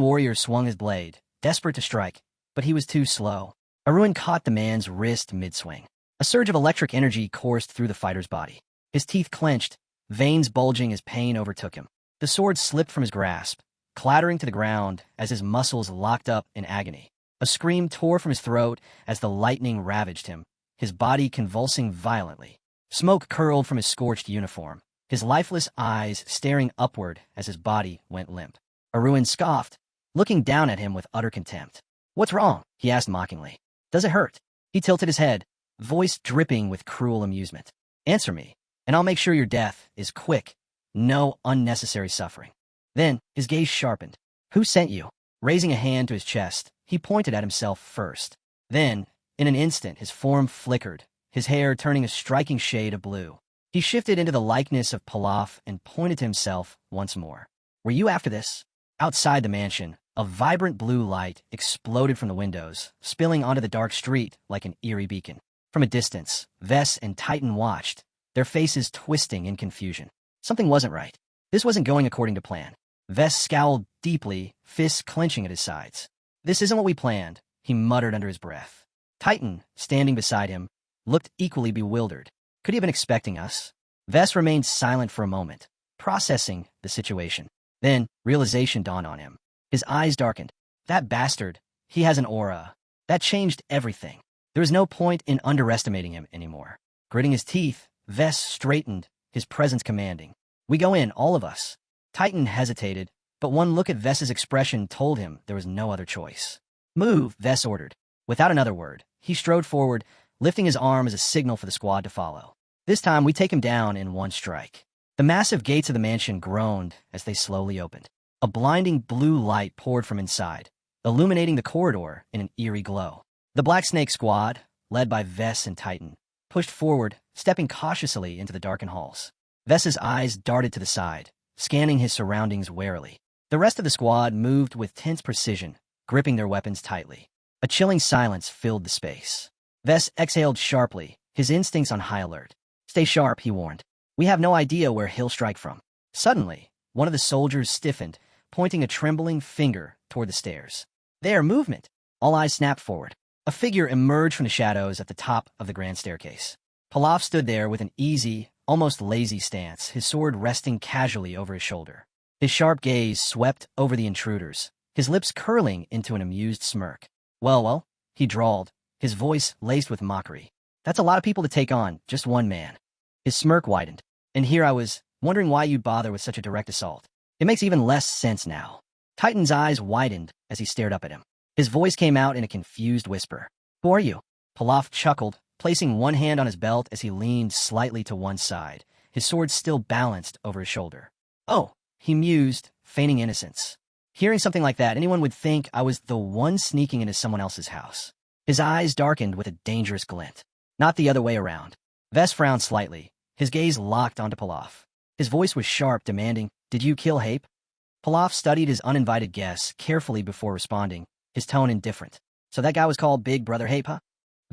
warrior swung his blade, desperate to strike, but he was too slow. Aruin caught the man's wrist mid-swing. A surge of electric energy coursed through the fighter's body. His teeth clenched, veins bulging as pain overtook him. The sword slipped from his grasp, clattering to the ground as his muscles locked up in agony. A scream tore from his throat as the lightning ravaged him, his body convulsing violently. Smoke curled from his scorched uniform, his lifeless eyes staring upward as his body went limp. Aruin scoffed, looking down at him with utter contempt. "What's wrong?" he asked mockingly. "Does it hurt?" He tilted his head, voice dripping with cruel amusement. "Answer me, and I'll make sure your death is quick, no unnecessary suffering." Then his gaze sharpened. "Who sent you?" Raising a hand to his chest, he pointed at himself first. Then, in an instant, his form flickered, his hair turning a striking shade of blue. He shifted into the likeness of Pilaf and pointed to himself once more. "Were you after this?" Outside the mansion, a vibrant blue light exploded from the windows, spilling onto the dark street like an eerie beacon. From a distance, Vess and Titan watched, their faces twisting in confusion. Something wasn't right. This wasn't going according to plan. Vess scowled deeply, fists clenching at his sides. "This isn't what we planned," he muttered under his breath. Titan, standing beside him, looked equally bewildered. "Could he have been expecting us?" Vess remained silent for a moment, processing the situation. Then, realization dawned on him. His eyes darkened. That bastard, he has an aura. That changed everything. There was no point in underestimating him anymore. Gritting his teeth, Vess straightened, his presence commanding. "We go in, all of us." Titan hesitated, but one look at Vess's expression told him there was no other choice. "Move," Vess ordered. Without another word, he strode forward, lifting his arm as a signal for the squad to follow. "This time we take him down in one strike." The massive gates of the mansion groaned as they slowly opened. A blinding blue light poured from inside, illuminating the corridor in an eerie glow. The Black Snake squad, led by Vess and Titan, pushed forward, stepping cautiously into the darkened halls. Vess's eyes darted to the side, scanning his surroundings warily. The rest of the squad moved with tense precision, gripping their weapons tightly. A chilling silence filled the space. Vess exhaled sharply, his instincts on high alert. "Stay sharp," he warned. "We have no idea where he'll strike from." Suddenly, one of the soldiers stiffened, pointing a trembling finger toward the stairs. "There, movement!" All eyes snapped forward. A figure emerged from the shadows at the top of the grand staircase. Pilaf stood there with an easy, almost lazy stance, his sword resting casually over his shoulder. His sharp gaze swept over the intruders, his lips curling into an amused smirk. Well, he drawled, his voice laced with mockery. "That's a lot of people to take on, just one man." His smirk widened. "And here I was, wondering why you'd bother with such a direct assault. It makes even less sense now." Titan's eyes widened as he stared up at him. His voice came out in a confused whisper. "Who are you?" Pilaf chuckled, placing one hand on his belt as he leaned slightly to one side, his sword still balanced over his shoulder. "Oh," he mused, feigning innocence. "Hearing something like that, anyone would think I was the one sneaking into someone else's house." His eyes darkened with a dangerous glint. "Not the other way around." Vess frowned slightly, his gaze locked onto Pilaf. His voice was sharp, demanding, "Did you kill Hape?" Pilaf studied his uninvited guess carefully before responding, his tone indifferent. "So that guy was called Big Brother Hape, huh?"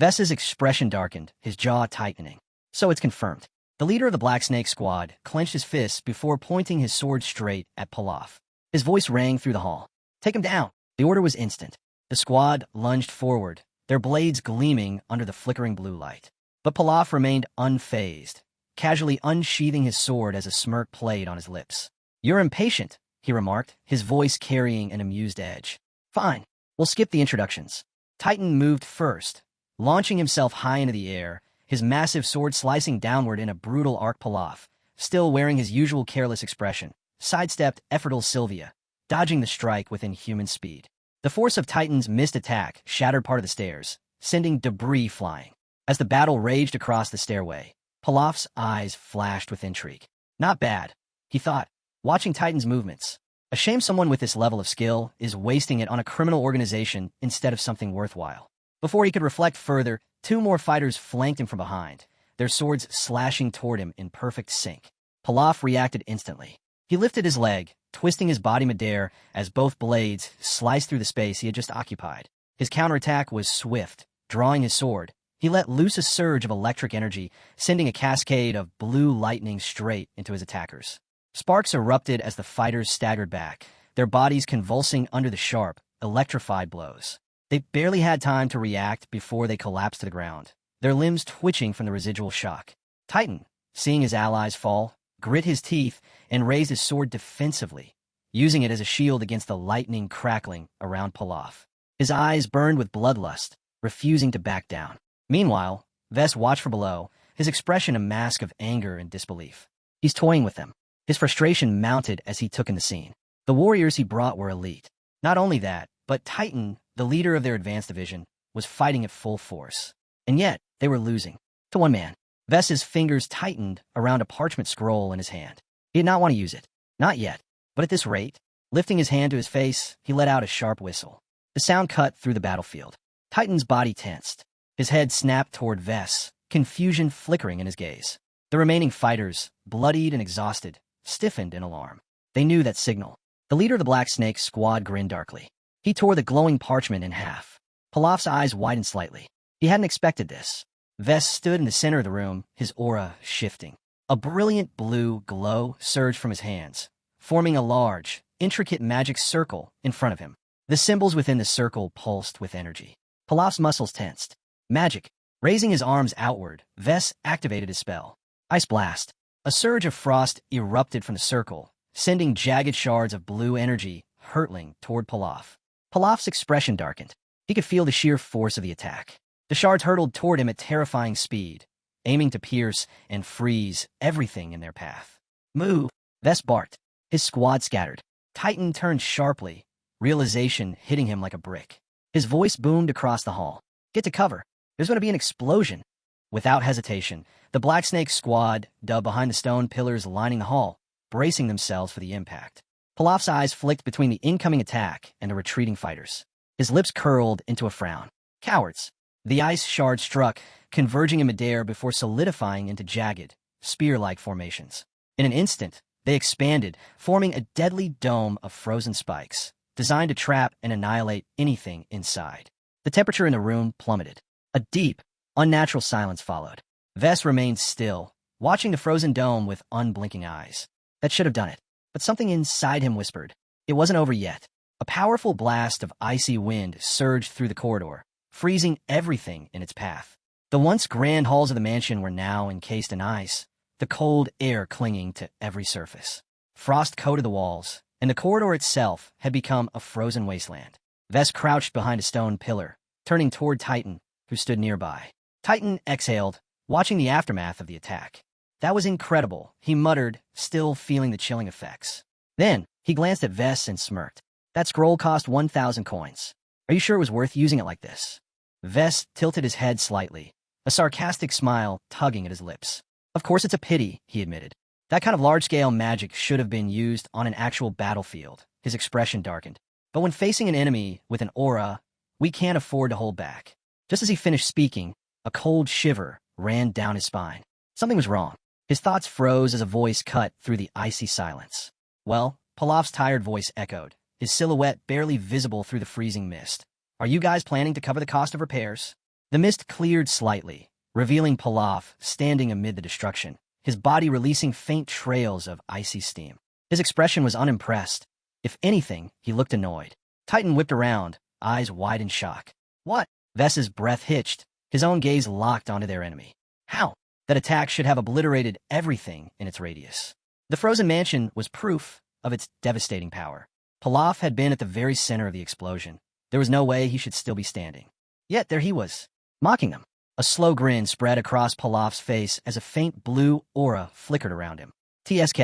Vess's expression darkened, his jaw tightening. "So it's confirmed." The leader of the Black Snake squad clenched his fists before pointing his sword straight at Pilaf. His voice rang through the hall. "Take him down." The order was instant. The squad lunged forward, their blades gleaming under the flickering blue light. But Pilaf remained unfazed, casually unsheathing his sword as a smirk played on his lips. "You're impatient," he remarked, his voice carrying an amused edge. "Fine, we'll skip the introductions." Titan moved first, launching himself high into the air, his massive sword slicing downward in a brutal arc. Pilaf, still wearing his usual careless expression, sidestepped effortless Sylvia, dodging the strike within human speed. The force of Titan's missed attack shattered part of the stairs, sending debris flying. As the battle raged across the stairway, Pilaf's eyes flashed with intrigue. Not bad, he thought, watching Titan's movements. A shame someone with this level of skill is wasting it on a criminal organization instead of something worthwhile. Before he could reflect further, two more fighters flanked him from behind, their swords slashing toward him in perfect sync. Pilaf reacted instantly. He lifted his leg, twisting his body midair as both blades sliced through the space he had just occupied. His counterattack was swift. Drawing his sword, he let loose a surge of electric energy, sending a cascade of blue lightning straight into his attackers. Sparks erupted as the fighters staggered back, their bodies convulsing under the sharp, electrified blows. They barely had time to react before they collapsed to the ground, their limbs twitching from the residual shock. Titan, seeing his allies fall, grit his teeth and raised his sword defensively, using it as a shield against the lightning crackling around Pilaf. His eyes burned with bloodlust, refusing to back down. Meanwhile, Vess watched from below, his expression a mask of anger and disbelief. He's toying with them. His frustration mounted as he took in the scene. The warriors he brought were elite. Not only that, but Titan, the leader of their advanced division, was fighting at full force. And yet, they were losing. To one man. Vess's fingers tightened around a parchment scroll in his hand. He did not want to use it. Not yet. But at this rate, lifting his hand to his face, he let out a sharp whistle. The sound cut through the battlefield. Titan's body tensed. His head snapped toward Vess, confusion flickering in his gaze. The remaining fighters, bloodied and exhausted, stiffened in alarm. They knew that signal. The leader of the Black Snake squad grinned darkly. He tore the glowing parchment in half. Pilaf's eyes widened slightly. He hadn't expected this. Vess stood in the center of the room, his aura shifting. A brilliant blue glow surged from his hands, forming a large, intricate magic circle in front of him. The symbols within the circle pulsed with energy. Pilaf's muscles tensed. Magic. Raising his arms outward, Vess activated his spell. Ice Blast. A surge of frost erupted from the circle, sending jagged shards of blue energy hurtling toward Pilaf. Pilaf's expression darkened. He could feel the sheer force of the attack. The shards hurtled toward him at terrifying speed, aiming to pierce and freeze everything in their path. Move! Vess barked. His squad scattered. Titan turned sharply, realization hitting him like a brick. His voice boomed across the hall. Get to cover. There's going to be an explosion. Without hesitation, the Black Snake squad dug behind the stone pillars lining the hall, bracing themselves for the impact. Pilaf's eyes flicked between the incoming attack and the retreating fighters. His lips curled into a frown. Cowards. The ice shard struck, converging in midair before solidifying into jagged, spear-like formations. In an instant, they expanded, forming a deadly dome of frozen spikes, designed to trap and annihilate anything inside. The temperature in the room plummeted. A deep, unnatural silence followed. Vess remained still, watching the frozen dome with unblinking eyes. That should have done it. But something inside him whispered. It wasn't over yet. A powerful blast of icy wind surged through the corridor, freezing everything in its path. The once grand halls of the mansion were now encased in ice, the cold air clinging to every surface. Frost coated the walls, and the corridor itself had become a frozen wasteland. Vess crouched behind a stone pillar, turning toward Titan, who stood nearby. Titan exhaled, watching the aftermath of the attack. That was incredible, he muttered, still feeling the chilling effects. Then, he glanced at Vess and smirked. That scroll cost 1,000 coins. Are you sure it was worth using it like this? Vess tilted his head slightly, a sarcastic smile tugging at his lips. Of course it's a pity, he admitted. That kind of large-scale magic should have been used on an actual battlefield. His expression darkened. But when facing an enemy with an aura, we can't afford to hold back. Just as he finished speaking, a cold shiver ran down his spine. Something was wrong. His thoughts froze as a voice cut through the icy silence. Well, Pilaf's tired voice echoed, his silhouette barely visible through the freezing mist. Are you guys planning to cover the cost of repairs? The mist cleared slightly, revealing Pilaf standing amid the destruction, his body releasing faint trails of icy steam. His expression was unimpressed. If anything, he looked annoyed. Titan whipped around, eyes wide in shock. What? Vess's breath hitched, his own gaze locked onto their enemy. How? That attack should have obliterated everything in its radius. The frozen mansion was proof of its devastating power. Pilaf had been at the very center of the explosion. There was no way he should still be standing. Yet there he was, mocking them. A slow grin spread across Pilaf's face as a faint blue aura flickered around him. TSK.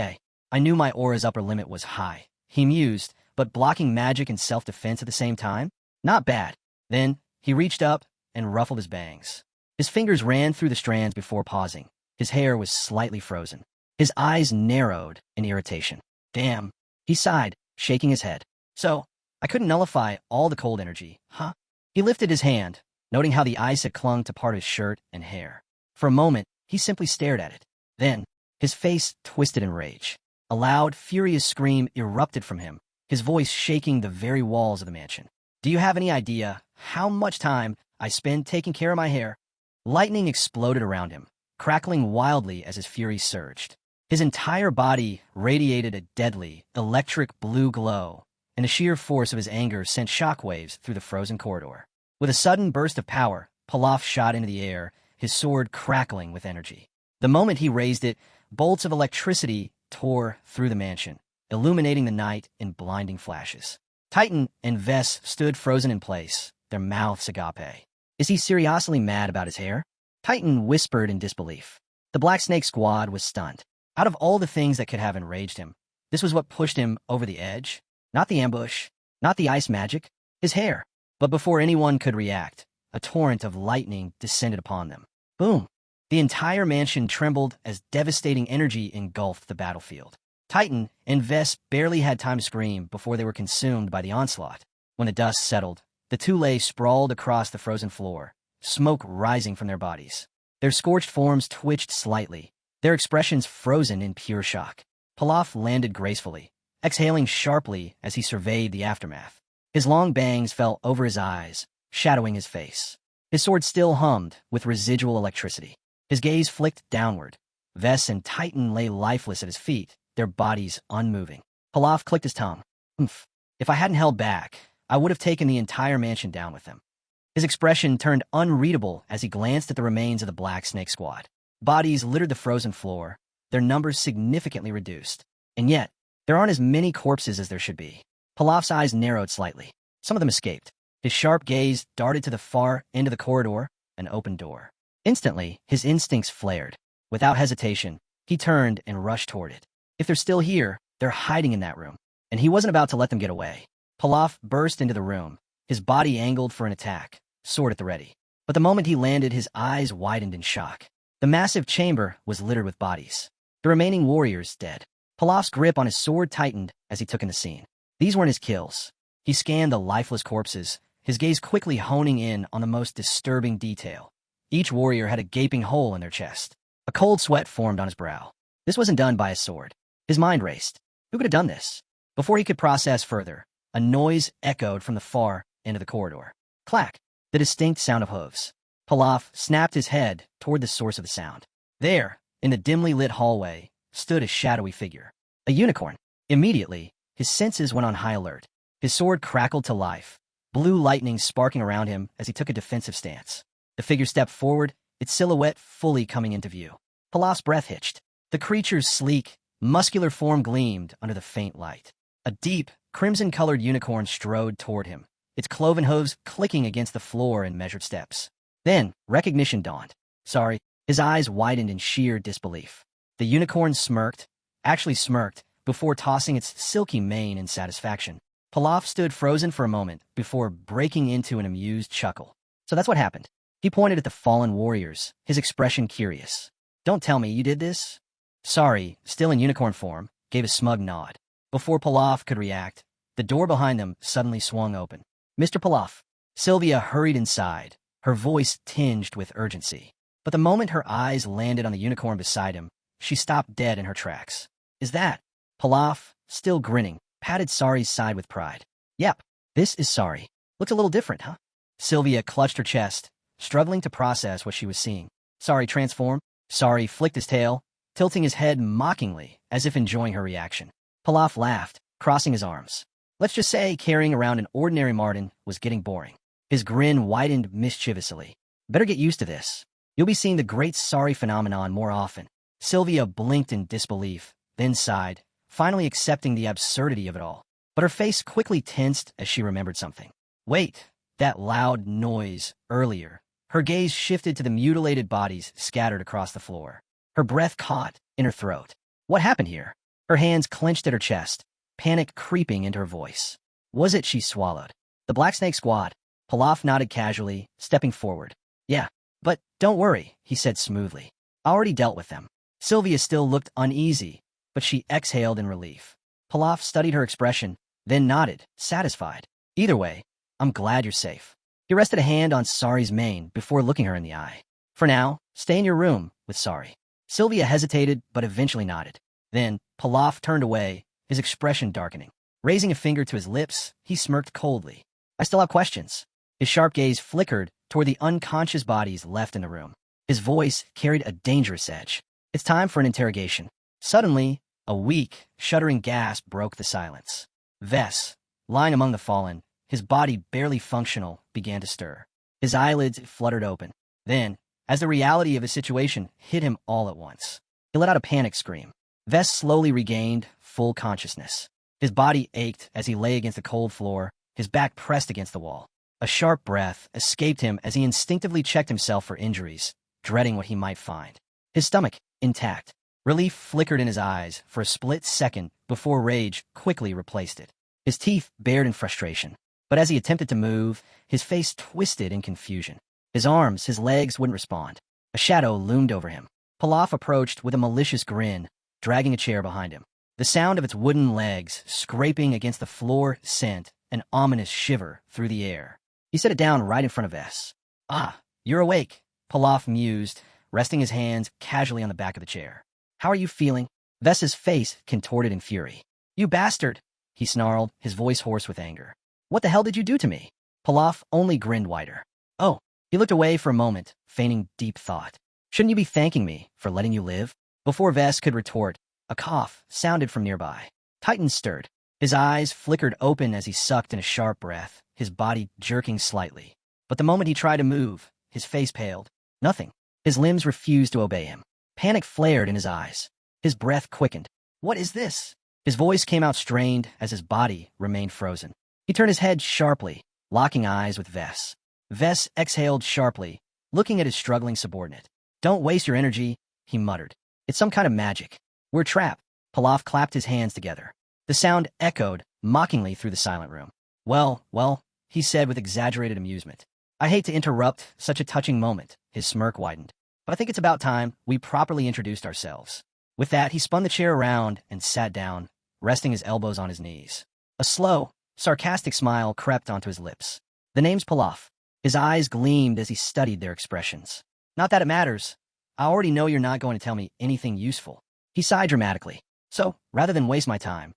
I knew my aura's upper limit was high, he mused, but blocking magic and self-defense at the same time? Not bad. Then, he reached up and ruffled his bangs. His fingers ran through the strands before pausing. His hair was slightly frozen. His eyes narrowed in irritation. Damn. He sighed, shaking his head. So, I couldn't nullify all the cold energy, huh? He lifted his hand, noting how the ice had clung to part of his shirt and hair. For a moment, he simply stared at it. Then, his face twisted in rage. A loud, furious scream erupted from him, his voice shaking the very walls of the mansion. Do you have any idea how much time I spend taking care of my hair? Lightning exploded around him, crackling wildly as his fury surged. His entire body radiated a deadly, electric blue glow, and the sheer force of his anger sent shockwaves through the frozen corridor. With a sudden burst of power, Pilaf shot into the air, his sword crackling with energy. The moment he raised it, bolts of electricity tore through the mansion, illuminating the night in blinding flashes. Titan and Vess stood frozen in place, their mouths agape. Is he seriously mad about his hair? Titan whispered in disbelief. The Black Snake squad was stunned. Out of all the things that could have enraged him, this was what pushed him over the edge. Not the ambush, not the ice magic, his hair. But before anyone could react, a torrent of lightning descended upon them. Boom! The entire mansion trembled as devastating energy engulfed the battlefield. Titan and Vess barely had time to scream before they were consumed by the onslaught. When the dust settled, the two lay sprawled across the frozen floor, smoke rising from their bodies. Their scorched forms twitched slightly, their expressions frozen in pure shock. Pilaf landed gracefully, exhaling sharply as he surveyed the aftermath. His long bangs fell over his eyes, shadowing his face. His sword still hummed with residual electricity. His gaze flicked downward. Vess and Titan lay lifeless at his feet, their bodies unmoving. Pilaf clicked his tongue. If I hadn't held back, I would have taken the entire mansion down with him. His expression turned unreadable as he glanced at the remains of the Black Snake Squad. Bodies littered the frozen floor, their numbers significantly reduced. And yet, there aren't as many corpses as there should be. Pilaf's eyes narrowed slightly. Some of them escaped. His sharp gaze darted to the far end of the corridor, an open door. Instantly, his instincts flared. Without hesitation, he turned and rushed toward it. If they're still here, they're hiding in that room. And he wasn't about to let them get away. Pilaf burst into the room, his body angled for an attack, sword at the ready. But the moment he landed, his eyes widened in shock. The massive chamber was littered with bodies. The remaining warriors dead. Pilaf's grip on his sword tightened as he took in the scene. These weren't his kills. He scanned the lifeless corpses, his gaze quickly honing in on the most disturbing detail. Each warrior had a gaping hole in their chest. A cold sweat formed on his brow. This wasn't done by a sword. His mind raced. Who could have done this? Before he could process further, a noise echoed from the far end of the corridor. Clack! The distinct sound of hooves. Pilaf snapped his head toward the source of the sound. There, in the dimly lit hallway, stood a shadowy figure. A unicorn. Immediately, his senses went on high alert. His sword crackled to life, blue lightning sparking around him as he took a defensive stance. The figure stepped forward, its silhouette fully coming into view. Pilaf's breath hitched. The creature's sleek, muscular form gleamed under the faint light. A deep, crimson-colored unicorn strode toward him, its cloven hooves clicking against the floor in measured steps. Then, recognition dawned. Sorry, his eyes widened in sheer disbelief. The unicorn smirked, before tossing its silky mane in satisfaction. Pilaf stood frozen for a moment before breaking into an amused chuckle. So that's what happened. He pointed at the fallen warriors, his expression curious. Don't tell me you did this? Sorry, still in unicorn form, gave a smug nod. Before Pilaf could react, the door behind them suddenly swung open. Mr. Pilaf. Sylvia hurried inside, her voice tinged with urgency. But the moment her eyes landed on the unicorn beside him, she stopped dead in her tracks. Is that? Pilaf, still grinning, patted Sari's side with pride. Yep, this is Sari. Looks a little different, huh? Sylvia clutched her chest, struggling to process what she was seeing. Sari transformed. Sari flicked his tail, tilting his head mockingly, as if enjoying her reaction. Pilaf laughed, crossing his arms. Let's just say carrying around an ordinary Martin was getting boring. His grin widened mischievously. Better get used to this. You'll be seeing the great Sari phenomenon more often. Sylvia blinked in disbelief, then sighed, finally accepting the absurdity of it all. But her face quickly tensed as she remembered something. Wait, that loud noise earlier. Her gaze shifted to the mutilated bodies scattered across the floor. Her breath caught in her throat. What happened here? Her hands clenched at her chest, panic creeping into her voice. Was it she swallowed? The Black Snake Squad. Pilaf nodded casually, stepping forward. Yeah, but don't worry, he said smoothly. I already dealt with them. Sylvia still looked uneasy, but she exhaled in relief. Pilaf studied her expression, then nodded, satisfied. Either way, I'm glad you're safe. He rested a hand on Sari's mane before looking her in the eye. For now, stay in your room with Sari. Sylvia hesitated, but eventually nodded. Then, Pilaf turned away, his expression darkening. Raising a finger to his lips, he smirked coldly. I still have questions. His sharp gaze flickered toward the unconscious bodies left in the room. His voice carried a dangerous edge. It's time for an interrogation. Suddenly, a weak, shuddering gasp broke the silence. Vess, lying among the fallen, his body barely functional, began to stir. His eyelids fluttered open. Then, as the reality of his situation hit him all at once, he let out a panic scream. Vess slowly regained full consciousness. His body ached as he lay against the cold floor, his back pressed against the wall. A sharp breath escaped him as he instinctively checked himself for injuries, dreading what he might find. His stomach, intact. Relief flickered in his eyes for a split second before rage quickly replaced it. His teeth bared in frustration. But as he attempted to move, his face twisted in confusion. His arms, his legs wouldn't respond. A shadow loomed over him. Pilaf approached with a malicious grin, dragging a chair behind him. The sound of its wooden legs scraping against the floor sent an ominous shiver through the air. He set it down right in front of Vess. "Ah, you're awake," Pilaf mused, resting his hands casually on the back of the chair. "How are you feeling?" Vess's face contorted in fury. "You bastard," he snarled, his voice hoarse with anger. "What the hell did you do to me?" Pilaf only grinned wider. "Oh." He looked away for a moment, feigning deep thought. "Shouldn't you be thanking me for letting you live?" Before Vess could retort, a cough sounded from nearby. Titan stirred. His eyes flickered open as he sucked in a sharp breath, his body jerking slightly. But the moment he tried to move, his face paled. Nothing. His limbs refused to obey him. Panic flared in his eyes. His breath quickened. "What is this?" His voice came out strained as his body remained frozen. He turned his head sharply, locking eyes with Vess. Vess exhaled sharply, looking at his struggling subordinate. "Don't waste your energy," he muttered. "It's some kind of magic. We're trapped." Pilaf clapped his hands together. The sound echoed mockingly through the silent room. Well, he said with exaggerated amusement. "I hate to interrupt such a touching moment," his smirk widened. "But I think it's about time we properly introduced ourselves." With that, he spun the chair around and sat down, resting his elbows on his knees. A slow, sarcastic smile crept onto his lips. "The name's Pilaf." His eyes gleamed as he studied their expressions. "Not that it matters. I already know you're not going to tell me anything useful." He sighed dramatically. "So, rather than waste my time,"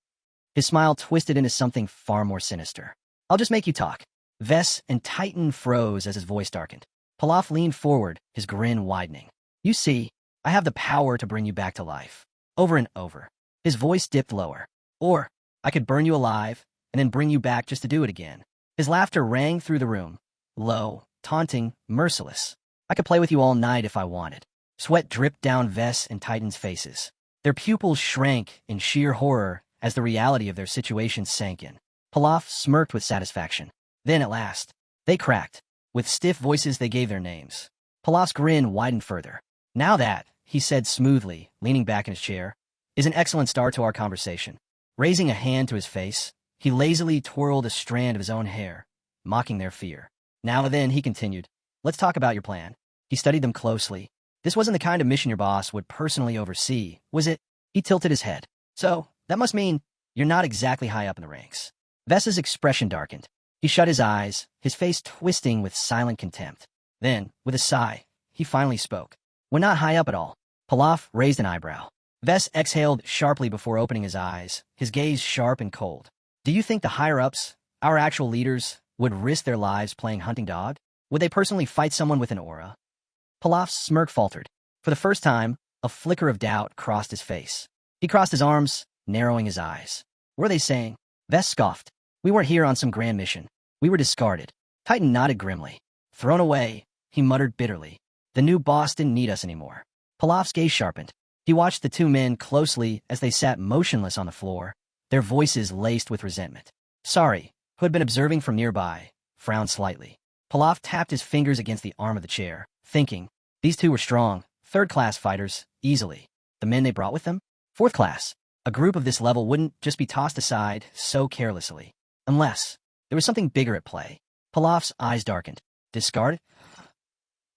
his smile twisted into something far more sinister, "I'll just make you talk." Vess and Titan froze as his voice darkened. Pilaf leaned forward, his grin widening. "You see, I have the power to bring you back to life. Over and over." His voice dipped lower. "Or, I could burn you alive, and then bring you back just to do it again." His laughter rang through the room. Low, taunting, merciless. "I could play with you all night if I wanted." Sweat dripped down Vess and Titan's faces. Their pupils shrank in sheer horror as the reality of their situation sank in. Pilaf smirked with satisfaction. Then, at last, they cracked. With stiff voices, they gave their names. Pilaf's grin widened further. "Now that," he said smoothly, leaning back in his chair, "is an excellent start to our conversation." Raising a hand to his face, he lazily twirled a strand of his own hair, mocking their fear. "Now then," he continued, "let's talk about your plan." He studied them closely. This wasn't the kind of mission your boss would personally oversee, was it? He tilted his head. "So, that must mean you're not exactly high up in the ranks." Vess's expression darkened. He shut his eyes, his face twisting with silent contempt. Then, with a sigh, he finally spoke. "We're not high up at all." Pilaf raised an eyebrow. Vess exhaled sharply before opening his eyes, his gaze sharp and cold. "Do you think the higher-ups, our actual leaders, would risk their lives playing hunting dog? Would they personally fight someone with an aura?" Pilaf's smirk faltered. For the first time, a flicker of doubt crossed his face. He crossed his arms, narrowing his eyes. "Were they saying?" Vess scoffed. "We weren't here on some grand mission. We were discarded." Titan nodded grimly. "Thrown away," he muttered bitterly. "The new boss didn't need us anymore." Pilaf's gaze sharpened. He watched the two men closely as they sat motionless on the floor, their voices laced with resentment. Sorry, who had been observing from nearby, frowned slightly. Pilaf tapped his fingers against the arm of the chair, thinking, these two were strong, third-class fighters, easily. The men they brought with them? Fourth class. A group of this level wouldn't just be tossed aside so carelessly. Unless there was something bigger at play. Pilaf's eyes darkened. Discarded?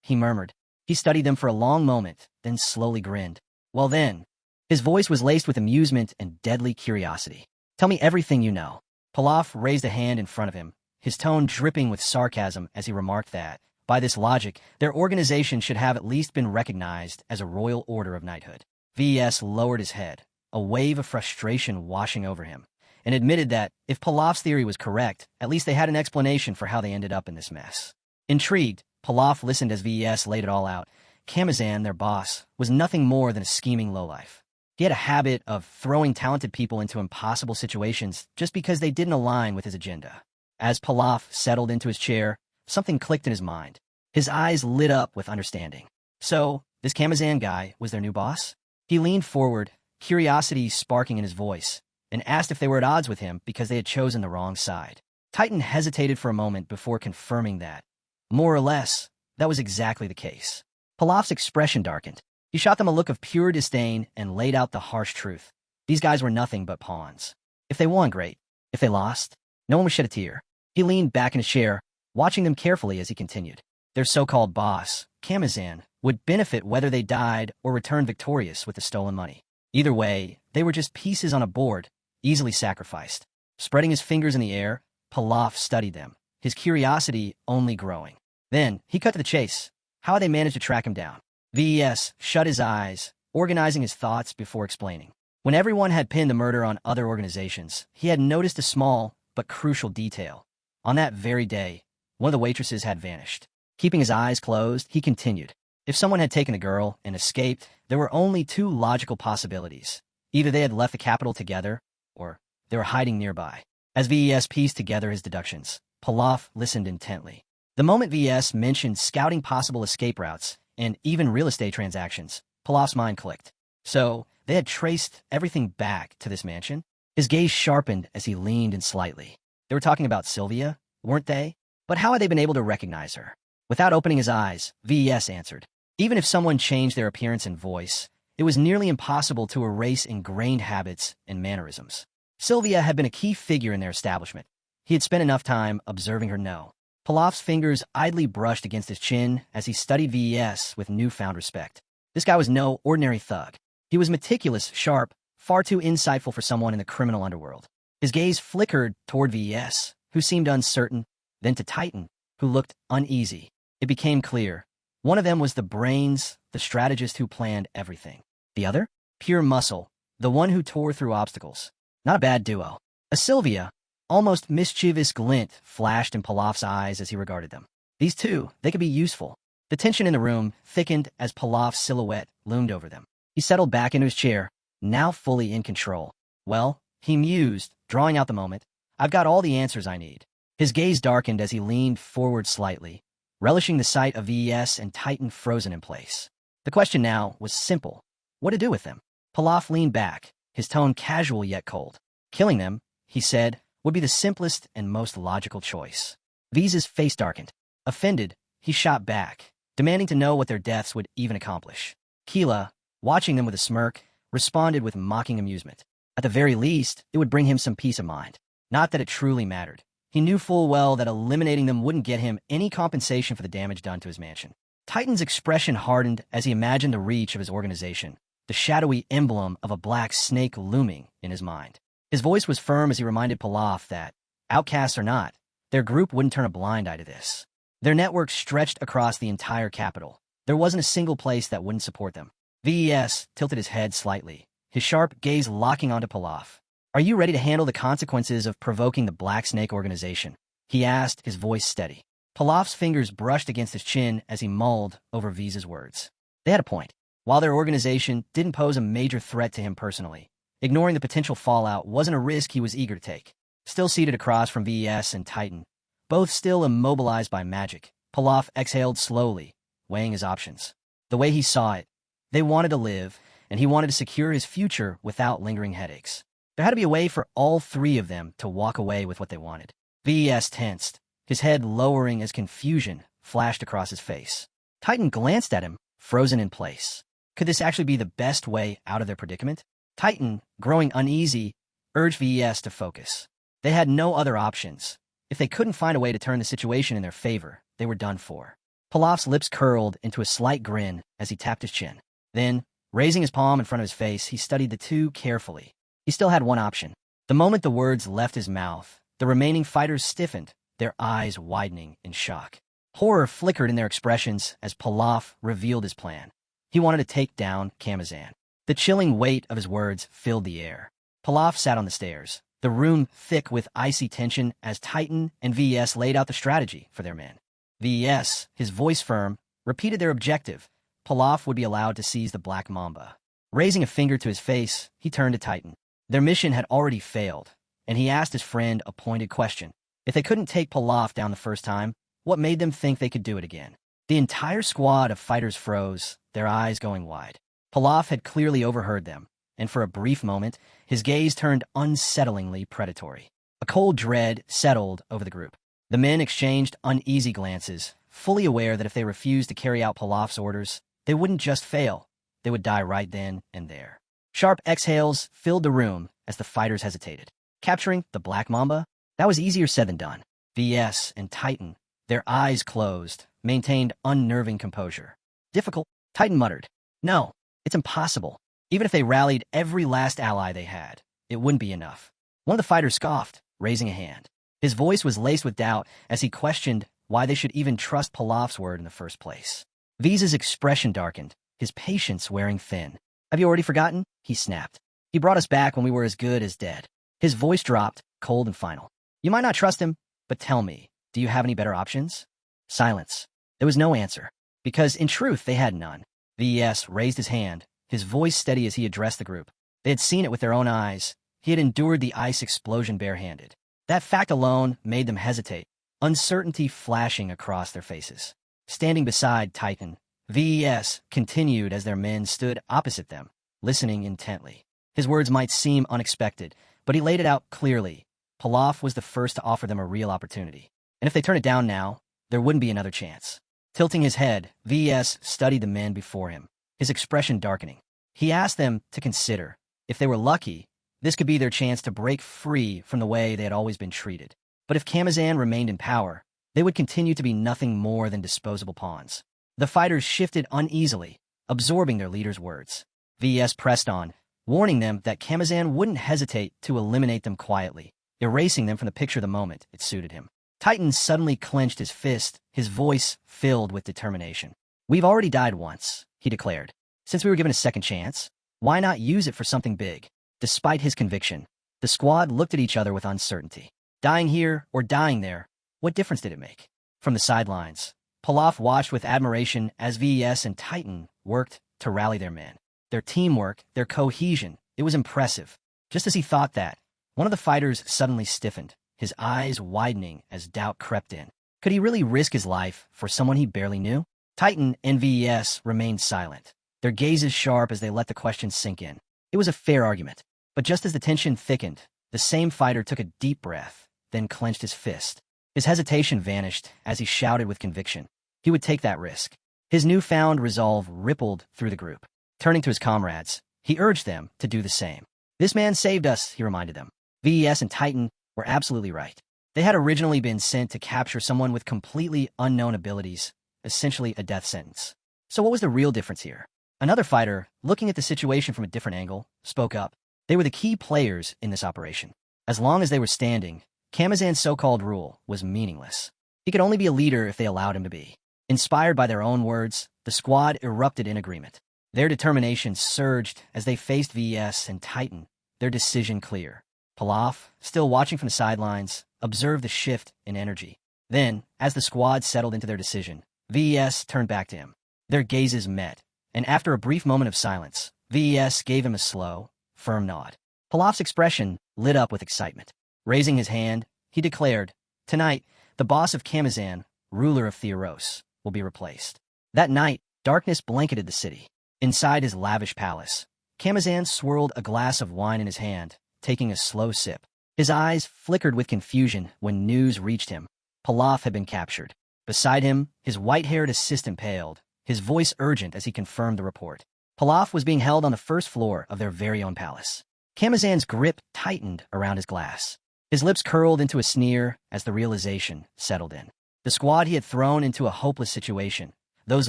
He murmured. He studied them for a long moment, then slowly grinned. Well then. His voice was laced with amusement and deadly curiosity. Tell me everything you know. Pilaf raised a hand in front of him, his tone dripping with sarcasm as he remarked that, by this logic, their organization should have at least been recognized as a royal order of knighthood. VS lowered his head, a wave of frustration washing over him, and admitted that, if Pilaf's theory was correct, at least they had an explanation for how they ended up in this mess. Intrigued, Pilaf listened as VS laid it all out. Kamazan, their boss, was nothing more than a scheming lowlife. He had a habit of throwing talented people into impossible situations just because they didn't align with his agenda. As Pilaf settled into his chair, something clicked in his mind. His eyes lit up with understanding. So, this Kamazan guy was their new boss? He leaned forward, curiosity sparking in his voice, and asked if they were at odds with him because they had chosen the wrong side. Titan hesitated for a moment before confirming that. More or less, that was exactly the case. Pilaf's expression darkened. He shot them a look of pure disdain and laid out the harsh truth. These guys were nothing but pawns. If they won, great. If they lost, no one would shed a tear. He leaned back in his chair, watching them carefully as he continued. Their so-called boss, Kamazan, would benefit whether they died or returned victorious with the stolen money. Either way, they were just pieces on a board, easily sacrificed. Spreading his fingers in the air, Pilaf studied them, his curiosity only growing. Then, he cut to the chase. How had they managed to track him down? VES shut his eyes, organizing his thoughts before explaining. When everyone had pinned the murder on other organizations, he had noticed a small but crucial detail. On that very day, one of the waitresses had vanished. Keeping his eyes closed, he continued. If someone had taken the girl and escaped, there were only two logical possibilities. Either they had left the capital together, or they were hiding nearby. As VES pieced together his deductions, Pilaf listened intently. The moment VES mentioned scouting possible escape routes and even real estate transactions, Pilaf's mind clicked. So, they had traced everything back to this mansion? His gaze sharpened as he leaned in slightly. They were talking about Sylvia, weren't they? But how had they been able to recognize her? Without opening his eyes, VES answered. Even if someone changed their appearance and voice, it was nearly impossible to erase ingrained habits and mannerisms. Sylvia had been a key figure in their establishment. He had spent enough time observing her know. Pilaf's fingers idly brushed against his chin as he studied VES with newfound respect. This guy was no ordinary thug. He was meticulous, sharp, far too insightful for someone in the criminal underworld. His gaze flickered toward VES, who seemed uncertain, then to Titan, who looked uneasy. It became clear. One of them was the brains, the strategist who planned everything. The other? Pure muscle, the one who tore through obstacles. Not a bad duo. A Sylvia, almost mischievous glint flashed in Pilaf's eyes as he regarded them. These two, they could be useful. The tension in the room thickened as Pilaf's silhouette loomed over them. He settled back into his chair, now fully in control. Well, he mused, drawing out the moment. I've got all the answers I need. His gaze darkened as he leaned forward slightly, relishing the sight of VES and Titan frozen in place. The question now was simple. What to do with them? Pilaf leaned back, his tone casual yet cold. Killing them, he said, would be the simplest and most logical choice. V's face darkened. Offended, he shot back, demanding to know what their deaths would even accomplish. Keela, watching them with a smirk, responded with mocking amusement. At the very least, it would bring him some peace of mind. Not that it truly mattered. He knew full well that eliminating them wouldn't get him any compensation for the damage done to his mansion. Titan's expression hardened as he imagined the reach of his organization, the shadowy emblem of a black snake looming in his mind. His voice was firm as he reminded Pilaf that, outcasts or not, their group wouldn't turn a blind eye to this. Their network stretched across the entire capital. There wasn't a single place that wouldn't support them. VES tilted his head slightly, his sharp gaze locking onto Pilaf. Are you ready to handle the consequences of provoking the Black Snake organization? He asked, his voice steady. Pilaf's fingers brushed against his chin as he mulled over V's words. They had a point. While their organization didn't pose a major threat to him personally, ignoring the potential fallout wasn't a risk he was eager to take. Still seated across from VES and Titan, both still immobilized by magic, Pilaf exhaled slowly, weighing his options. The way he saw it, they wanted to live, and he wanted to secure his future without lingering headaches. There had to be a way for all three of them to walk away with what they wanted. VES tensed, his head lowering as confusion flashed across his face. Titan glanced at him, frozen in place. Could this actually be the best way out of their predicament? Titan, growing uneasy, urged VES to focus. They had no other options. If they couldn't find a way to turn the situation in their favor, they were done for. Pilaf's lips curled into a slight grin as he tapped his chin. Then, raising his palm in front of his face, he studied the two carefully. He still had one option. The moment the words left his mouth, the remaining fighters stiffened, their eyes widening in shock. Horror flickered in their expressions as Pilaf revealed his plan. He wanted to take down Kamazan. The chilling weight of his words filled the air. Pilaf sat on the stairs, the room thick with icy tension as Titan and VES laid out the strategy for their men. VES, his voice firm, repeated their objective. Pilaf would be allowed to seize the Black Mamba. Raising a finger to his face, he turned to Titan. Their mission had already failed, and he asked his friend a pointed question. If they couldn't take Pilaf down the first time, what made them think they could do it again? The entire squad of fighters froze, their eyes going wide. Pilaf had clearly overheard them, and for a brief moment, his gaze turned unsettlingly predatory. A cold dread settled over the group. The men exchanged uneasy glances, fully aware that if they refused to carry out Pilaf's orders, they wouldn't just fail, they would die right then and there. Sharp exhales filled the room as the fighters hesitated. Capturing the Black Mamba? That was easier said than done. VS and Titan, their eyes closed, maintained unnerving composure. Difficult, Titan muttered. No, it's impossible. Even if they rallied every last ally they had, it wouldn't be enough. One of the fighters scoffed, raising a hand. His voice was laced with doubt as he questioned why they should even trust Pilaf's word in the first place. V's expression darkened, his patience wearing thin. Have you already forgotten? He snapped. He brought us back when we were as good as dead. His voice dropped, cold and final. You might not trust him, but tell me, do you have any better options? Silence. There was no answer, because in truth they had none. VS raised his hand, his voice steady as he addressed the group. They had seen it with their own eyes. He had endured the ice explosion barehanded. That fact alone made them hesitate, uncertainty flashing across their faces. Standing beside Titan, VES continued as their men stood opposite them, listening intently. His words might seem unexpected, but he laid it out clearly. Pilaf was the first to offer them a real opportunity. And if they turn it down now, there wouldn't be another chance. Tilting his head, VES studied the men before him, his expression darkening. He asked them to consider. If they were lucky, this could be their chance to break free from the way they had always been treated. But if Kamazan remained in power, they would continue to be nothing more than disposable pawns. The fighters shifted uneasily, absorbing their leader's words. VES pressed on, warning them that Kamazan wouldn't hesitate to eliminate them quietly, erasing them from the picture the moment it suited him. Titan suddenly clenched his fist, his voice filled with determination. We've already died once, he declared. Since we were given a second chance, why not use it for something big? Despite his conviction, the squad looked at each other with uncertainty. Dying here or dying there, what difference did it make? From the sidelines, Pilaf watched with admiration as VES and Titan worked to rally their men. Their teamwork, their cohesion, it was impressive. Just as he thought that, one of the fighters suddenly stiffened, his eyes widening as doubt crept in. Could he really risk his life for someone he barely knew? Titan and VES remained silent, their gazes sharp as they let the question sink in. It was a fair argument, but just as the tension thickened, the same fighter took a deep breath, then clenched his fist. His hesitation vanished as he shouted with conviction. He would take that risk. His newfound resolve rippled through the group. Turning to his comrades, he urged them to do the same. This man saved us, he reminded them. VES and Titan were absolutely right. They had originally been sent to capture someone with completely unknown abilities, essentially a death sentence. So what was the real difference here? Another fighter, looking at the situation from a different angle, spoke up. They were the key players in this operation. As long as they were standing, Kamazan's so-called rule was meaningless. He could only be a leader if they allowed him to be. Inspired by their own words, the squad erupted in agreement. Their determination surged as they faced VES and Titan, their decision clear. Pilaf, still watching from the sidelines, observed the shift in energy. Then, as the squad settled into their decision, VES turned back to him. Their gazes met, and after a brief moment of silence, VES gave him a slow, firm nod. Pilaf's expression lit up with excitement. Raising his hand, he declared, "Tonight, the boss of Kamazan, ruler of Theros, will be replaced." That night, darkness blanketed the city. Inside his lavish palace, Kamazan swirled a glass of wine in his hand, taking a slow sip. His eyes flickered with confusion when news reached him. Pilaf had been captured. Beside him, his white-haired assistant paled, his voice urgent as he confirmed the report. Pilaf was being held on the first floor of their very own palace. Kamazan's grip tightened around his glass. His lips curled into a sneer as the realization settled in. The squad he had thrown into a hopeless situation, those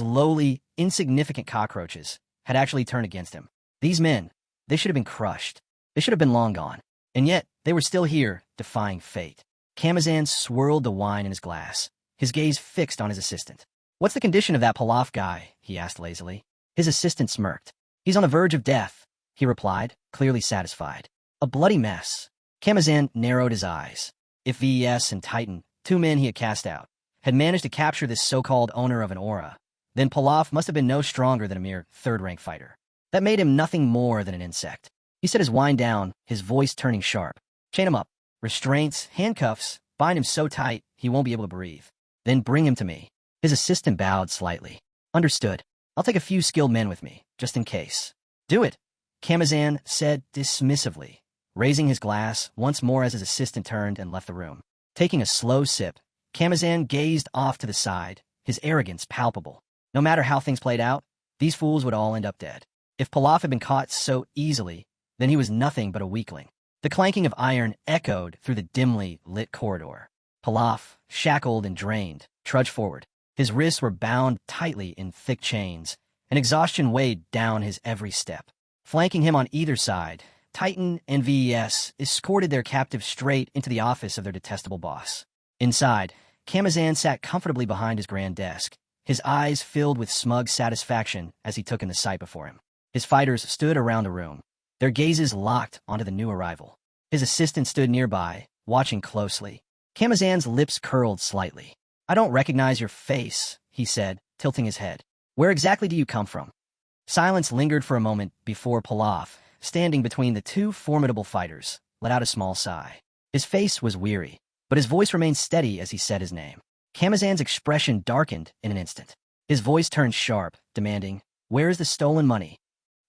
lowly, insignificant cockroaches, had actually turned against him. These men, they should have been crushed. They should have been long gone. And yet, they were still here, defying fate. Kamazan swirled the wine in his glass, his gaze fixed on his assistant. "What's the condition of that Pilaf guy?" he asked lazily. His assistant smirked. "He's on the verge of death," he replied, clearly satisfied. "A bloody mess." Kamazan narrowed his eyes. If VES and Titan, two men he had cast out, had managed to capture this so-called owner of an aura, then Pilaf must have been no stronger than a mere third-rank fighter. That made him nothing more than an insect. He set his wine down, his voice turning sharp. "Chain him up. Restraints, handcuffs, bind him so tight he won't be able to breathe. Then bring him to me." His assistant bowed slightly. "Understood. I'll take a few skilled men with me, just in case." "Do it," Kamazan said dismissively, raising his glass once more as his assistant turned and left the room. Taking a slow sip, Kamazan gazed off to the side, his arrogance palpable. No matter how things played out, these fools would all end up dead. If Pilaf had been caught so easily, then he was nothing but a weakling. The clanking of iron echoed through the dimly lit corridor. Pilaf, shackled and drained, trudged forward. His wrists were bound tightly in thick chains, and exhaustion weighed down his every step. Flanking him on either side, Titan and VES escorted their captive straight into the office of their detestable boss. Inside, Kamazan sat comfortably behind his grand desk, his eyes filled with smug satisfaction as he took in the sight before him. His fighters stood around the room, their gazes locked onto the new arrival. His assistant stood nearby, watching closely. Kamazan's lips curled slightly. "I don't recognize your face," he said, tilting his head. "Where exactly do you come from?" Silence lingered for a moment before Pilaf, standing between the two formidable fighters, let out a small sigh. His face was weary, but his voice remained steady as he said his name. Kamazan's expression darkened in an instant. His voice turned sharp, demanding, "Where is the stolen money?"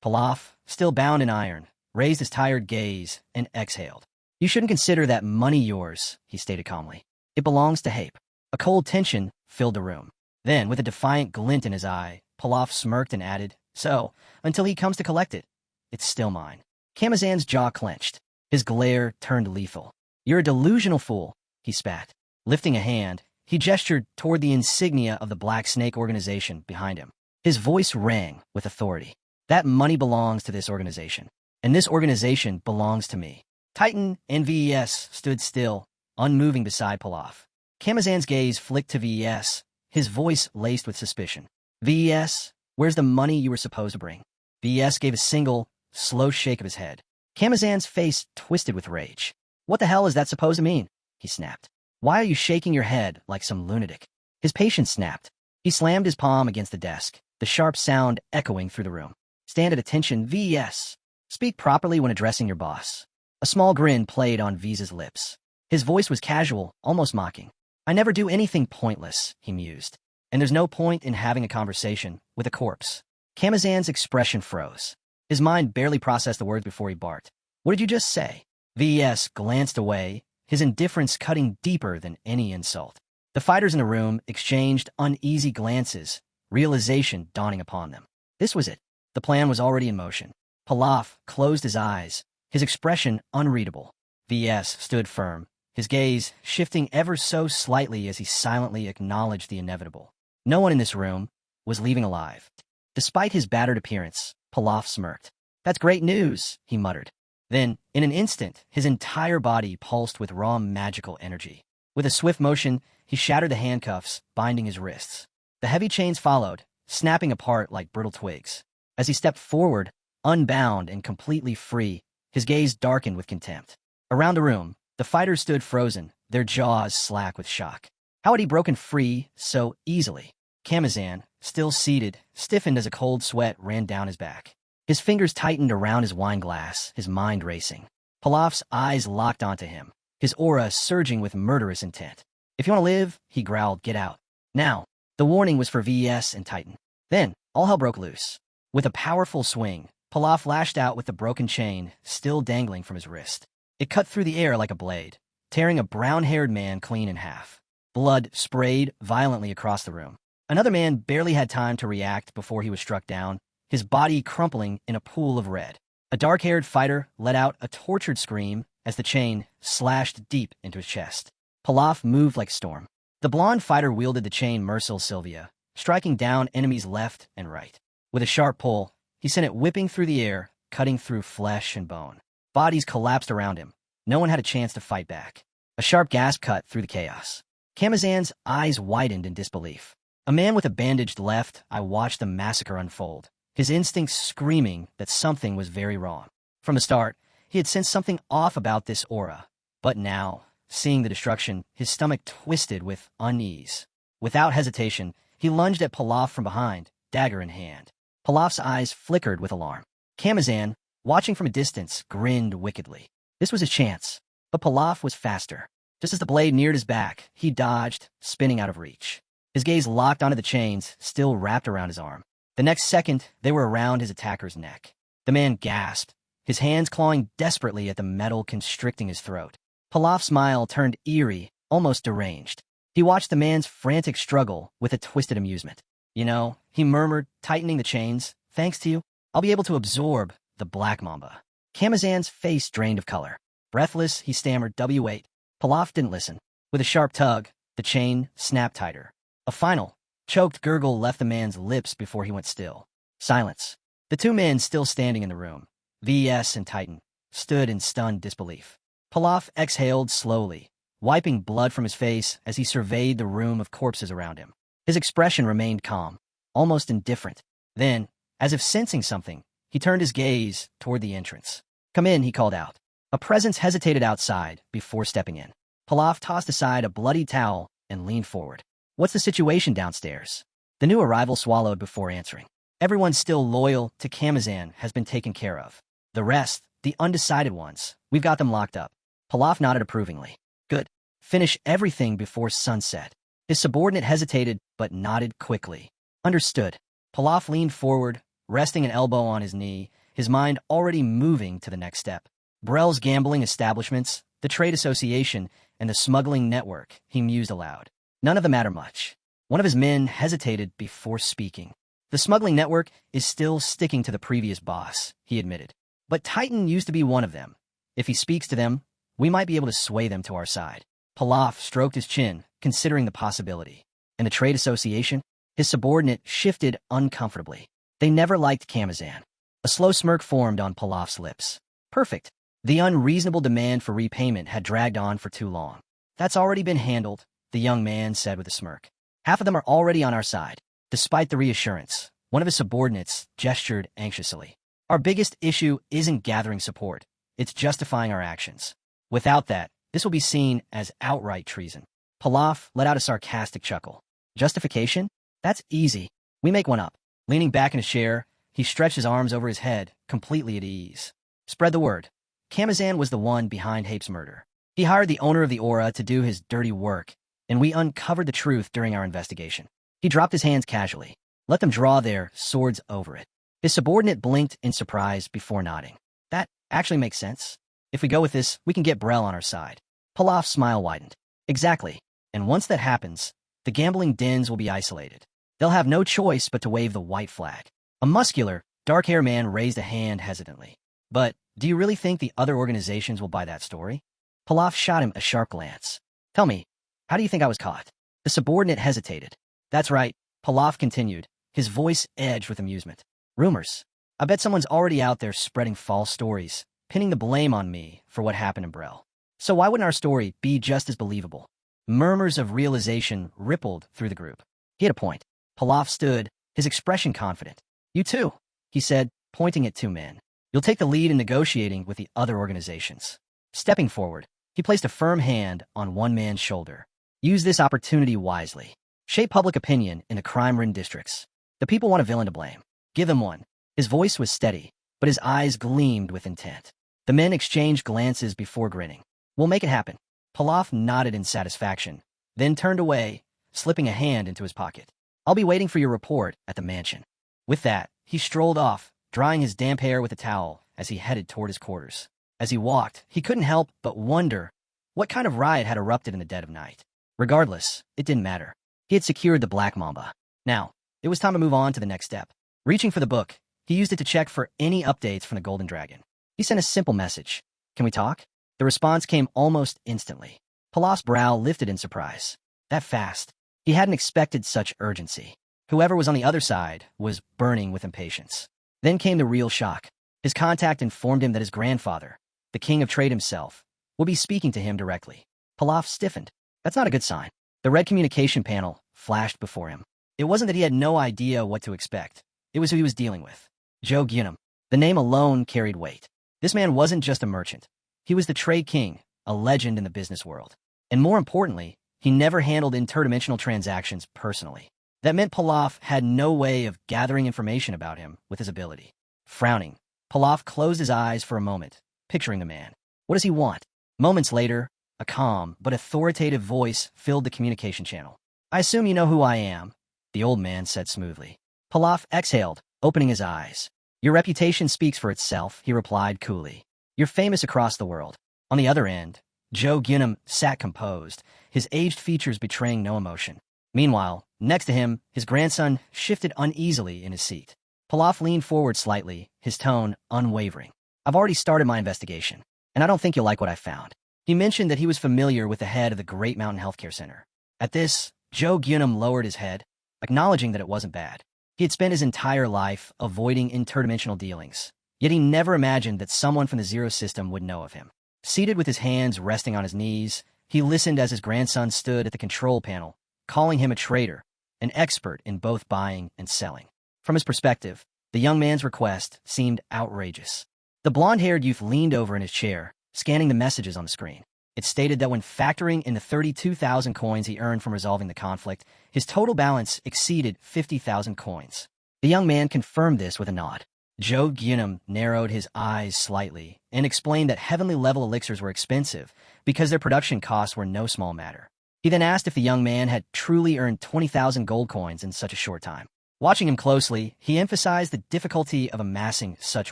Pilaf, still bound in iron, raised his tired gaze and exhaled. "You shouldn't consider that money yours," he stated calmly. "It belongs to Hape." A cold tension filled the room. Then, with a defiant glint in his eye, Pilaf smirked and added, "So, until he comes to collect it, it's still mine." Kamazan's jaw clenched. His glare turned lethal. "You're a delusional fool," he spat. Lifting a hand, he gestured toward the insignia of the Black Snake organization behind him. His voice rang with authority. "That money belongs to this organization, and this organization belongs to me." Titan and VES stood still, unmoving beside Pilaf. Kamazan's gaze flicked to VES, his voice laced with suspicion. "VES, where's the money you were supposed to bring?" VES gave a single, slow shake of his head. Kamazan's face twisted with rage. "What the hell is that supposed to mean?" he snapped. "Why are you shaking your head like some lunatic?" His patience snapped. He slammed his palm against the desk, the sharp sound echoing through the room. "Stand at attention, VES. Speak properly when addressing your boss." A small grin played on V's lips. His voice was casual, almost mocking. "I never do anything pointless," he mused. "And there's no point in having a conversation with a corpse." Kamazan's expression froze. His mind barely processed the words before he barked. "What did you just say?" VES glanced away, his indifference cutting deeper than any insult. The fighters in the room exchanged uneasy glances, realization dawning upon them. This was it. The plan was already in motion. Pilaf closed his eyes, his expression unreadable. VES stood firm, his gaze shifting ever so slightly as he silently acknowledged the inevitable. No one in this room was leaving alive. Despite his battered appearance, Pilaf smirked. "That's great news," he muttered. Then, in an instant, his entire body pulsed with raw magical energy. With a swift motion, he shattered the handcuffs, binding his wrists. The heavy chains followed, snapping apart like brittle twigs. As he stepped forward, unbound and completely free, his gaze darkened with contempt. Around the room, the fighters stood frozen, their jaws slack with shock. How had he broken free so easily? Kamazan, still seated, stiffened as a cold sweat ran down his back. His fingers tightened around his wine glass, his mind racing. Pilaf's eyes locked onto him, his aura surging with murderous intent. "If you want to live," he growled, "get out. Now." The warning was for VES and Titan. Then, all hell broke loose. With a powerful swing, Pilaf lashed out with the broken chain still dangling from his wrist. It cut through the air like a blade, tearing a brown-haired man clean in half. Blood sprayed violently across the room. Another man barely had time to react before he was struck down, his body crumpling in a pool of red. A dark-haired fighter let out a tortured scream as the chain slashed deep into his chest. Pilaf moved like a storm. The blonde fighter wielded the chain Mercil Sylvia, striking down enemies left and right. With a sharp pull, he sent it whipping through the air, cutting through flesh and bone. Bodies collapsed around him. No one had a chance to fight back. A sharp gasp cut through the chaos. Kamazan's eyes widened in disbelief. A man with a bandaged left eye watched the massacre unfold, his instincts screaming that something was very wrong. From the start, he had sensed something off about this aura. But now, seeing the destruction, his stomach twisted with unease. Without hesitation, he lunged at Pilaf from behind, dagger in hand. Pilaf's eyes flickered with alarm. Kamazan, watching from a distance, grinned wickedly. This was his chance. But Pilaf was faster. Just as the blade neared his back, he dodged, spinning out of reach. His gaze locked onto the chains, still wrapped around his arm. The next second, they were around his attacker's neck. The man gasped, his hands clawing desperately at the metal constricting his throat. Pilaf's smile turned eerie, almost deranged. He watched the man's frantic struggle with a twisted amusement. "You know," he murmured, tightening the chains, "thanks to you, I'll be able to absorb the Black Mamba." Kamazan's face drained of color. Breathless, he stammered, "W8. Pilaf didn't listen. With a sharp tug, the chain snapped tighter. A final, choked gurgle left the man's lips before he went still. Silence. The two men still standing in the room, VS and Titan, stood in stunned disbelief. Pilaf exhaled slowly, wiping blood from his face as he surveyed the room of corpses around him. His expression remained calm, almost indifferent. Then, as if sensing something, he turned his gaze toward the entrance. "Come in," he called out. A presence hesitated outside before stepping in. Pilaf tossed aside a bloody towel and leaned forward. "What's the situation downstairs?" The new arrival swallowed before answering. "Everyone still loyal to Kamazan has been taken care of. The rest, the undecided ones, we've got them locked up." Pilaf nodded approvingly. "Good. Finish everything before sunset." His subordinate hesitated but nodded quickly. "Understood." Pilaf leaned forward, resting an elbow on his knee, his mind already moving to the next step. Brel's gambling establishments, the trade association, and the smuggling network, he mused aloud. None of them matter much. One of his men hesitated before speaking. "The smuggling network is still sticking to the previous boss," he admitted. "But Titan used to be one of them. If he speaks to them, we might be able to sway them to our side." Pilaf stroked his chin, considering the possibility. "And the trade association?" His subordinate shifted uncomfortably. "They never liked Kamazan." A slow smirk formed on Pilaf's lips. "Perfect. The unreasonable demand for repayment had dragged on for too long." "That's already been handled," the young man said with a smirk. "Half of them are already on our side." Despite the reassurance, one of his subordinates gestured anxiously. "Our biggest issue isn't gathering support. It's justifying our actions. Without that, this will be seen as outright treason." Pilaf let out a sarcastic chuckle. "Justification? That's easy. We make one up." Leaning back in a chair, he stretched his arms over his head, completely at ease. "Spread the word. Kamazan was the one behind Hape's murder. He hired the owner of the aura to do his dirty work, and we uncovered the truth during our investigation." He dropped his hands casually. "Let them draw their swords over it." His subordinate blinked in surprise before nodding. "That actually makes sense. If we go with this, we can get Brel on our side." Pilaf's smile widened. "Exactly. And once that happens, the gambling dens will be isolated. They'll have no choice but to wave the white flag." A muscular, dark-haired man raised a hand hesitantly. "But do you really think the other organizations will buy that story?" Pilaf shot him a sharp glance. "Tell me, how do you think I was caught?" The subordinate hesitated. "That's right," Pilaf continued, his voice edged with amusement. "Rumors. I bet someone's already out there spreading false stories, pinning the blame on me for what happened in Brel. So why wouldn't our story be just as believable?" Murmurs of realization rippled through the group. He had a point. Pilaf stood, his expression confident. "You too," he said, pointing at two men. "You'll take the lead in negotiating with the other organizations." Stepping forward, he placed a firm hand on one man's shoulder. "Use this opportunity wisely. Shape public opinion in the crime-ridden districts. The people want a villain to blame. Give them one." His voice was steady, but his eyes gleamed with intent. The men exchanged glances before grinning. "We'll make it happen." Pilaf nodded in satisfaction, then turned away, slipping a hand into his pocket. "I'll be waiting for your report at the mansion." With that, he strolled off, drying his damp hair with a towel as he headed toward his quarters. As he walked, he couldn't help but wonder what kind of riot had erupted in the dead of night. Regardless, it didn't matter. He had secured the Black Mamba. Now, it was time to move on to the next step. Reaching for the book, he used it to check for any updates from the Golden Dragon. He sent a simple message. "Can we talk?" The response came almost instantly. Pilaf's brow lifted in surprise. That fast. He hadn't expected such urgency. Whoever was on the other side was burning with impatience. Then came the real shock. His contact informed him that his grandfather, the king of trade himself, would be speaking to him directly. Pilaf stiffened. That's not a good sign. The red communication panel flashed before him. It wasn't that he had no idea what to expect. It was who he was dealing with. Joe Gunam. The name alone carried weight. This man wasn't just a merchant. He was the trade king, a legend in the business world. And more importantly, he never handled interdimensional transactions personally. That meant Pilaf had no way of gathering information about him with his ability. Frowning, Pilaf closed his eyes for a moment, picturing the man. What does he want? Moments later, a calm but authoritative voice filled the communication channel. "I assume you know who I am," the old man said smoothly. Pilaf exhaled, opening his eyes. "Your reputation speaks for itself," he replied coolly. "You're famous across the world." On the other end, Joe Gunam sat composed, his aged features betraying no emotion. Meanwhile, next to him, his grandson shifted uneasily in his seat. Pilaf leaned forward slightly, his tone unwavering. "I've already started my investigation, and I don't think you'll like what I found." He mentioned that he was familiar with the head of the Great Mountain Healthcare Center. At this, Joe Gyunum lowered his head, acknowledging that it wasn't bad. He had spent his entire life avoiding interdimensional dealings, yet he never imagined that someone from the Zero System would know of him. Seated with his hands resting on his knees, he listened as his grandson stood at the control panel, calling him a trader, an expert in both buying and selling. From his perspective, the young man's request seemed outrageous. The blonde-haired youth leaned over in his chair, scanning the messages on the screen. It stated that when factoring in the 32,000 coins he earned from resolving the conflict, his total balance exceeded 50,000 coins. The young man confirmed this with a nod. Joe Gyunum narrowed his eyes slightly and explained that heavenly-level elixirs were expensive because their production costs were no small matter. He then asked if the young man had truly earned 20,000 gold coins in such a short time. Watching him closely, he emphasized the difficulty of amassing such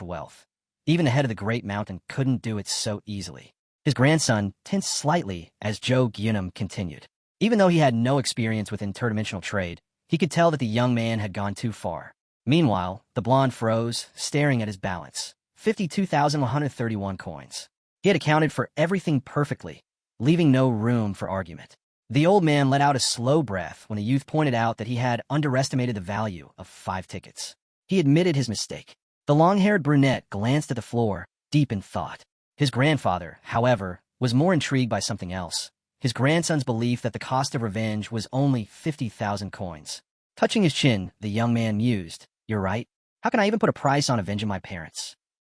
wealth. Even the head of the Great Mountain couldn't do it so easily. His grandson tensed slightly as Joe Gyunum continued. Even though he had no experience with interdimensional trade, he could tell that the young man had gone too far. Meanwhile, the blonde froze, staring at his balance. 52,131 coins. He had accounted for everything perfectly, leaving no room for argument. The old man let out a slow breath when the youth pointed out that he had underestimated the value of 5 tickets. He admitted his mistake. The long-haired brunette glanced at the floor, deep in thought. His grandfather, however, was more intrigued by something else. His grandson's belief that the cost of revenge was only 50,000 coins. Touching his chin, the young man mused, "You're right. How can I even put a price on avenging my parents?"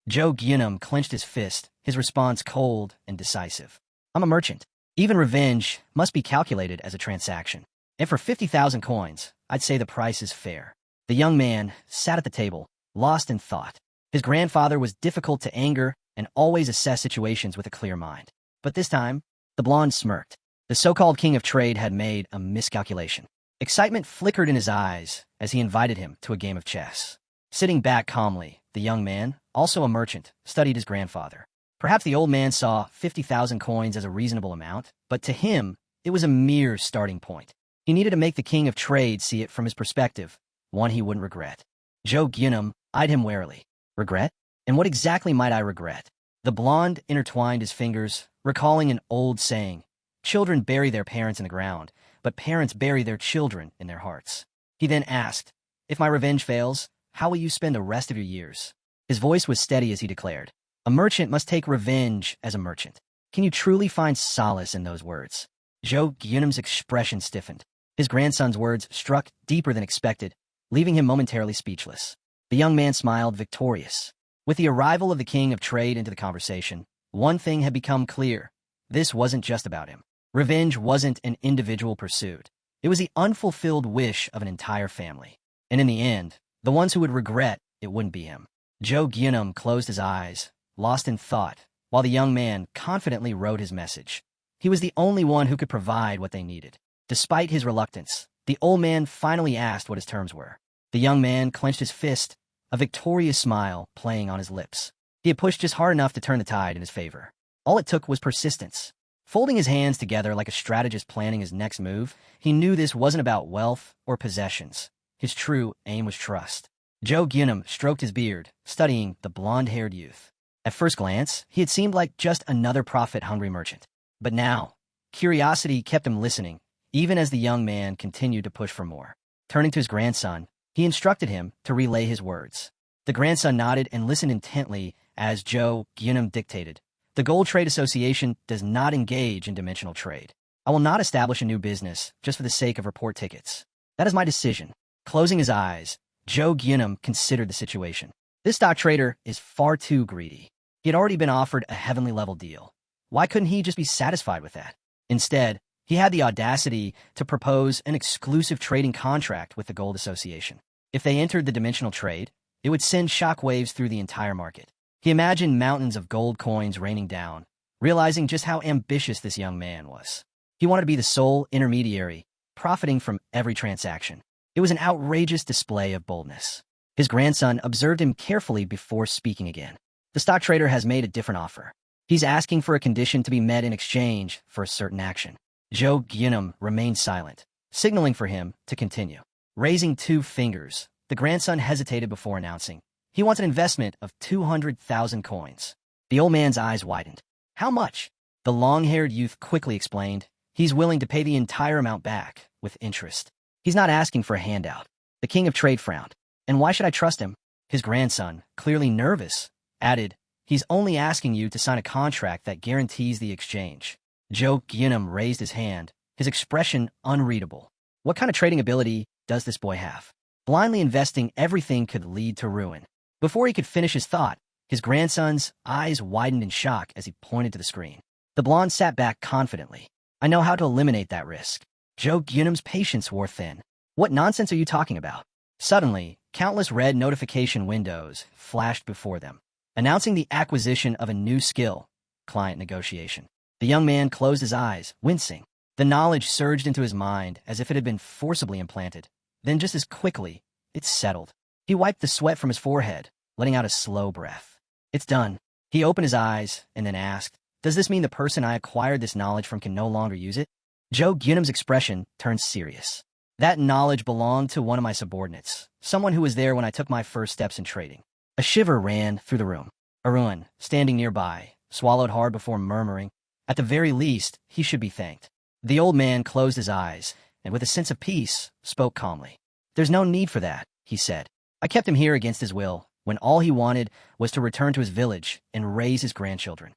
Joe Gyunum clenched his fist, his response cold and decisive. "I'm a merchant. Even revenge must be calculated as a transaction. And for 50,000 coins, I'd say the price is fair." The young man sat at the table, lost in thought. His grandfather was difficult to anger and always assessed situations with a clear mind. But this time, the blonde smirked. The so-called king of trade had made a miscalculation. Excitement flickered in his eyes as he invited him to a game of chess. Sitting back calmly, the young man, also a merchant, studied his grandfather. Perhaps the old man saw 50,000 coins as a reasonable amount, but to him, it was a mere starting point. He needed to make the king of trade see it from his perspective, one he wouldn't regret. Joe Gyunum eyed him warily. "Regret? And what exactly might I regret?" The blonde intertwined his fingers, recalling an old saying, "Children bury their parents in the ground, but parents bury their children in their hearts." He then asked, "If my revenge fails, how will you spend the rest of your years?" His voice was steady as he declared, "A merchant must take revenge as a merchant." Can you truly find solace in those words? Joe Gyunum's expression stiffened. His grandson's words struck deeper than expected, leaving him momentarily speechless. The young man smiled, victorious. With the arrival of the king of trade into the conversation, one thing had become clear. This wasn't just about him. Revenge wasn't an individual pursuit. It was the unfulfilled wish of an entire family. And in the end, the ones who would regret it wouldn't be him. Joe Gyunum closed his eyes, lost in thought, while the young man confidently wrote his message. He was the only one who could provide what they needed. Despite his reluctance, the old man finally asked what his terms were. The young man clenched his fist, a victorious smile playing on his lips. He had pushed just hard enough to turn the tide in his favor. All it took was persistence. Folding his hands together like a strategist planning his next move, he knew this wasn't about wealth or possessions. His true aim was trust. Joe Gyunum stroked his beard, studying the blonde-haired youth. At first glance, he had seemed like just another profit-hungry merchant. But now, curiosity kept him listening, even as the young man continued to push for more. Turning to his grandson, he instructed him to relay his words. The grandson nodded and listened intently as Joe Gyunum dictated. "The Gold Trade Association does not engage in dimensional trade. I will not establish a new business just for the sake of report tickets. That is my decision." Closing his eyes, Joe Gyunum considered the situation. This stock trader is far too greedy. He had already been offered a heavenly level deal. Why couldn't he just be satisfied with that? Instead, he had the audacity to propose an exclusive trading contract with the Gold Association. If they entered the dimensional trade, it would send shockwaves through the entire market. He imagined mountains of gold coins raining down, realizing just how ambitious this young man was. He wanted to be the sole intermediary, profiting from every transaction. It was an outrageous display of boldness. His grandson observed him carefully before speaking again. "The stock trader has made a different offer. He's asking for a condition to be met in exchange for a certain action." Joe Gyunum remained silent, signaling for him to continue. Raising 2 fingers, the grandson hesitated before announcing, "He wants an investment of 200,000 coins." The old man's eyes widened. "How much?" The long-haired youth quickly explained. He's willing to pay the entire amount back, with interest. He's not asking for a handout. The king of trade frowned. And why should I trust him? His grandson, clearly nervous, added, he's only asking you to sign a contract that guarantees the exchange. Joe Ginham raised his hand, his expression unreadable. What kind of trading ability does this boy have? Blindly investing everything could lead to ruin. Before he could finish his thought, his grandson's eyes widened in shock as he pointed to the screen. The blonde sat back confidently. I know how to eliminate that risk. Joe Ginham's patience wore thin. What nonsense are you talking about? Suddenly, countless red notification windows flashed before them, announcing the acquisition of a new skill, client negotiation. The young man closed his eyes, wincing. The knowledge surged into his mind as if it had been forcibly implanted. Then just as quickly, it settled. He wiped the sweat from his forehead, letting out a slow breath. It's done. He opened his eyes and then asked, does this mean the person I acquired this knowledge from can no longer use it? Joe Ginham's expression turned serious. That knowledge belonged to one of my subordinates, someone who was there when I took my first steps in trading. A shiver ran through the room. Arun, standing nearby, swallowed hard before murmuring, at the very least, he should be thanked. The old man closed his eyes, and with a sense of peace, spoke calmly. There's no need for that, he said. I kept him here against his will, when all he wanted was to return to his village and raise his grandchildren.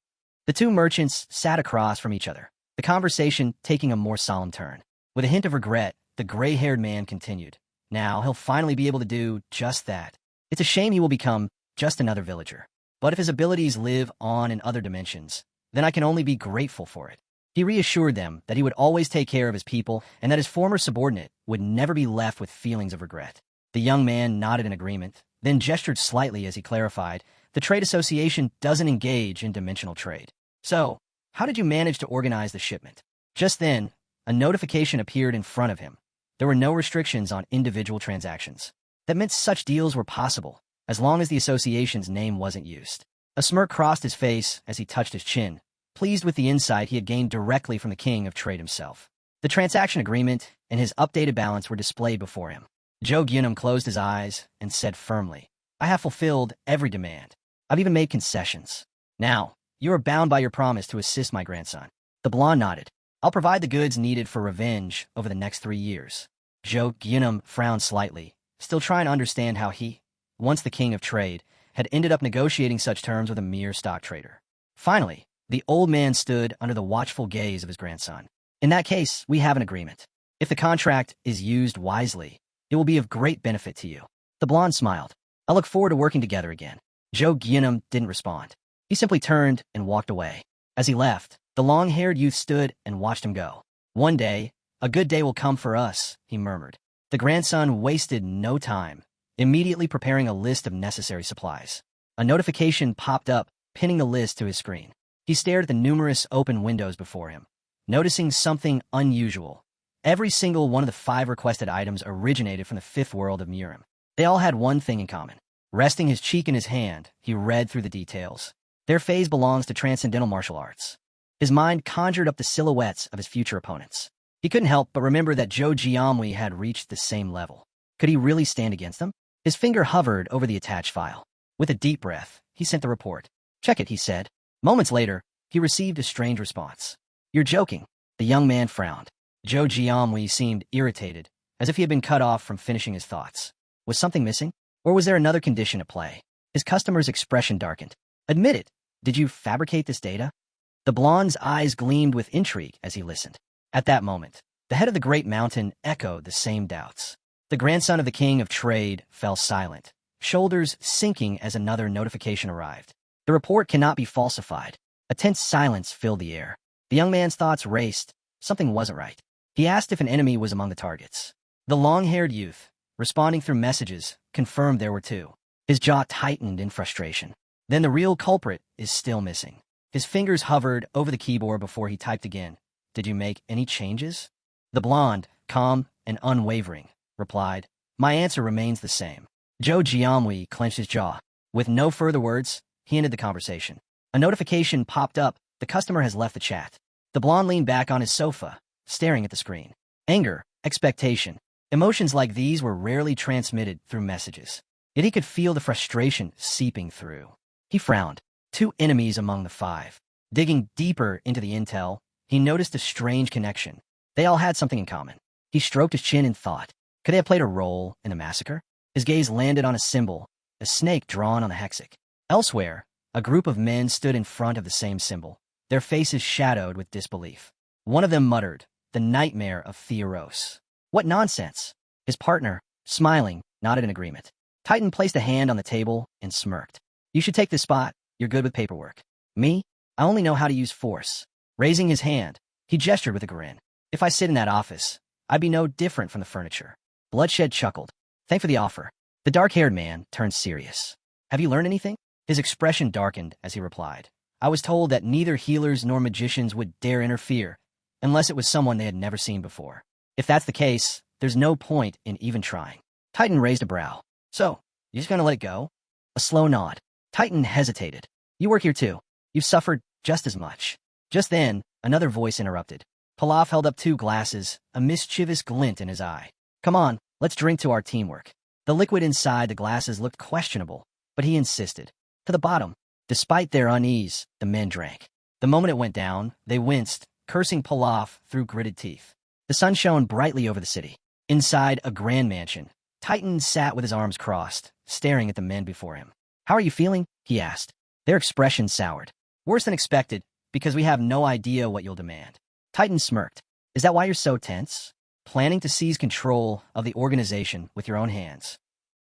The two merchants sat across from each other, the conversation taking a more solemn turn. With a hint of regret, the gray-haired man continued. Now he'll finally be able to do just that. It's a shame he will become just another villager. But if his abilities live on in other dimensions, then I can only be grateful for it. He reassured them that he would always take care of his people and that his former subordinate would never be left with feelings of regret. The young man nodded in agreement, then gestured slightly as he clarified, the trade association doesn't engage in dimensional trade. So, how did you manage to organize the shipment? Just then, a notification appeared in front of him. There were no restrictions on individual transactions. That meant such deals were possible, as long as the association's name wasn't used. A smirk crossed his face as he touched his chin, pleased with the insight he had gained directly from the king of trade himself. The transaction agreement and his updated balance were displayed before him. Joe Ginham closed his eyes and said firmly, I have fulfilled every demand. I've even made concessions. Now, you are bound by your promise to assist my grandson. The blonde nodded. I'll provide the goods needed for revenge over the next 3 years. Joe Ginham frowned slightly, still trying to understand how he, once the king of trade, had ended up negotiating such terms with a mere stock trader. Finally, the old man stood under the watchful gaze of his grandson. In that case, we have an agreement. If the contract is used wisely, it will be of great benefit to you. The blonde smiled. I look forward to working together again. Joe Ginham didn't respond. He simply turned and walked away. As he left, the long-haired youth stood and watched him go. One day, a good day will come for us, he murmured. The grandson wasted no time, immediately preparing a list of necessary supplies. A notification popped up, pinning the list to his screen. He stared at the numerous open windows before him, noticing something unusual. Every single one of the 5 requested items originated from the 5th world of Murim. They all had one thing in common. Resting his cheek in his hand, he read through the details. Their phase belongs to transcendental martial arts. His mind conjured up the silhouettes of his future opponents. He couldn't help but remember that Joe Giamwi had reached the same level. Could he really stand against them? His finger hovered over the attached file. With a deep breath, he sent the report. Check it, he said. Moments later, he received a strange response. You're joking. The young man frowned. Joe Giamwi seemed irritated, as if he had been cut off from finishing his thoughts. Was something missing? Or was there another condition at play? His customer's expression darkened. Admit it. Did you fabricate this data? The blonde's eyes gleamed with intrigue as he listened. At that moment, the head of the great mountain echoed the same doubts. The grandson of the king of trade fell silent, shoulders sinking as another notification arrived. The report cannot be falsified. A tense silence filled the air. The young man's thoughts raced. Something wasn't right. He asked if an enemy was among the targets. The long-haired youth, responding through messages, confirmed there were 2. His jaw tightened in frustration. Then the real culprit is still missing. His fingers hovered over the keyboard before he typed again. Did you make any changes? The blonde, calm and unwavering, replied, my answer remains the same. Joe Giamwi clenched his jaw. With no further words, he ended the conversation. A notification popped up. The customer has left the chat. The blonde leaned back on his sofa, staring at the screen. Anger, expectation, emotions like these were rarely transmitted through messages. Yet he could feel the frustration seeping through. He frowned. 2 enemies among the 5. Digging deeper into the intel, he noticed a strange connection. They all had something in common. He stroked his chin and thought, could they have played a role in the massacre? His gaze landed on a symbol, a snake drawn on the hexagon. Elsewhere, a group of men stood in front of the same symbol, their faces shadowed with disbelief. One of them muttered, the nightmare of Theoros. What nonsense! His partner, smiling, nodded in agreement. Titan placed a hand on the table and smirked. You should take this spot. You're good with paperwork. Me? I only know how to use force. Raising his hand, he gestured with a grin. If I sit in that office, I'd be no different from the furniture. Bloodshed chuckled. Thanks for the offer. The dark-haired man turned serious. Have you learned anything? His expression darkened as he replied. I was told that neither healers nor magicians would dare interfere, unless it was someone they had never seen before. If that's the case, there's no point in even trying. Titan raised a brow. So, you just gonna let it go? A slow nod. Titan hesitated. You work here too. You've suffered just as much. Just then, another voice interrupted. Pilaf held up 2 glasses, a mischievous glint in his eye. Come on, let's drink to our teamwork. The liquid inside the glasses looked questionable, but he insisted. To the bottom. Despite their unease, the men drank. The moment it went down, they winced, cursing Pilaf through gritted teeth. The sun shone brightly over the city. Inside a grand mansion, Titan sat with his arms crossed, staring at the men before him. How are you feeling? He asked. Their expression soured. Worse than expected, because we have no idea what you'll demand. Titan smirked. Is that why you're so tense? Planning to seize control of the organization with your own hands.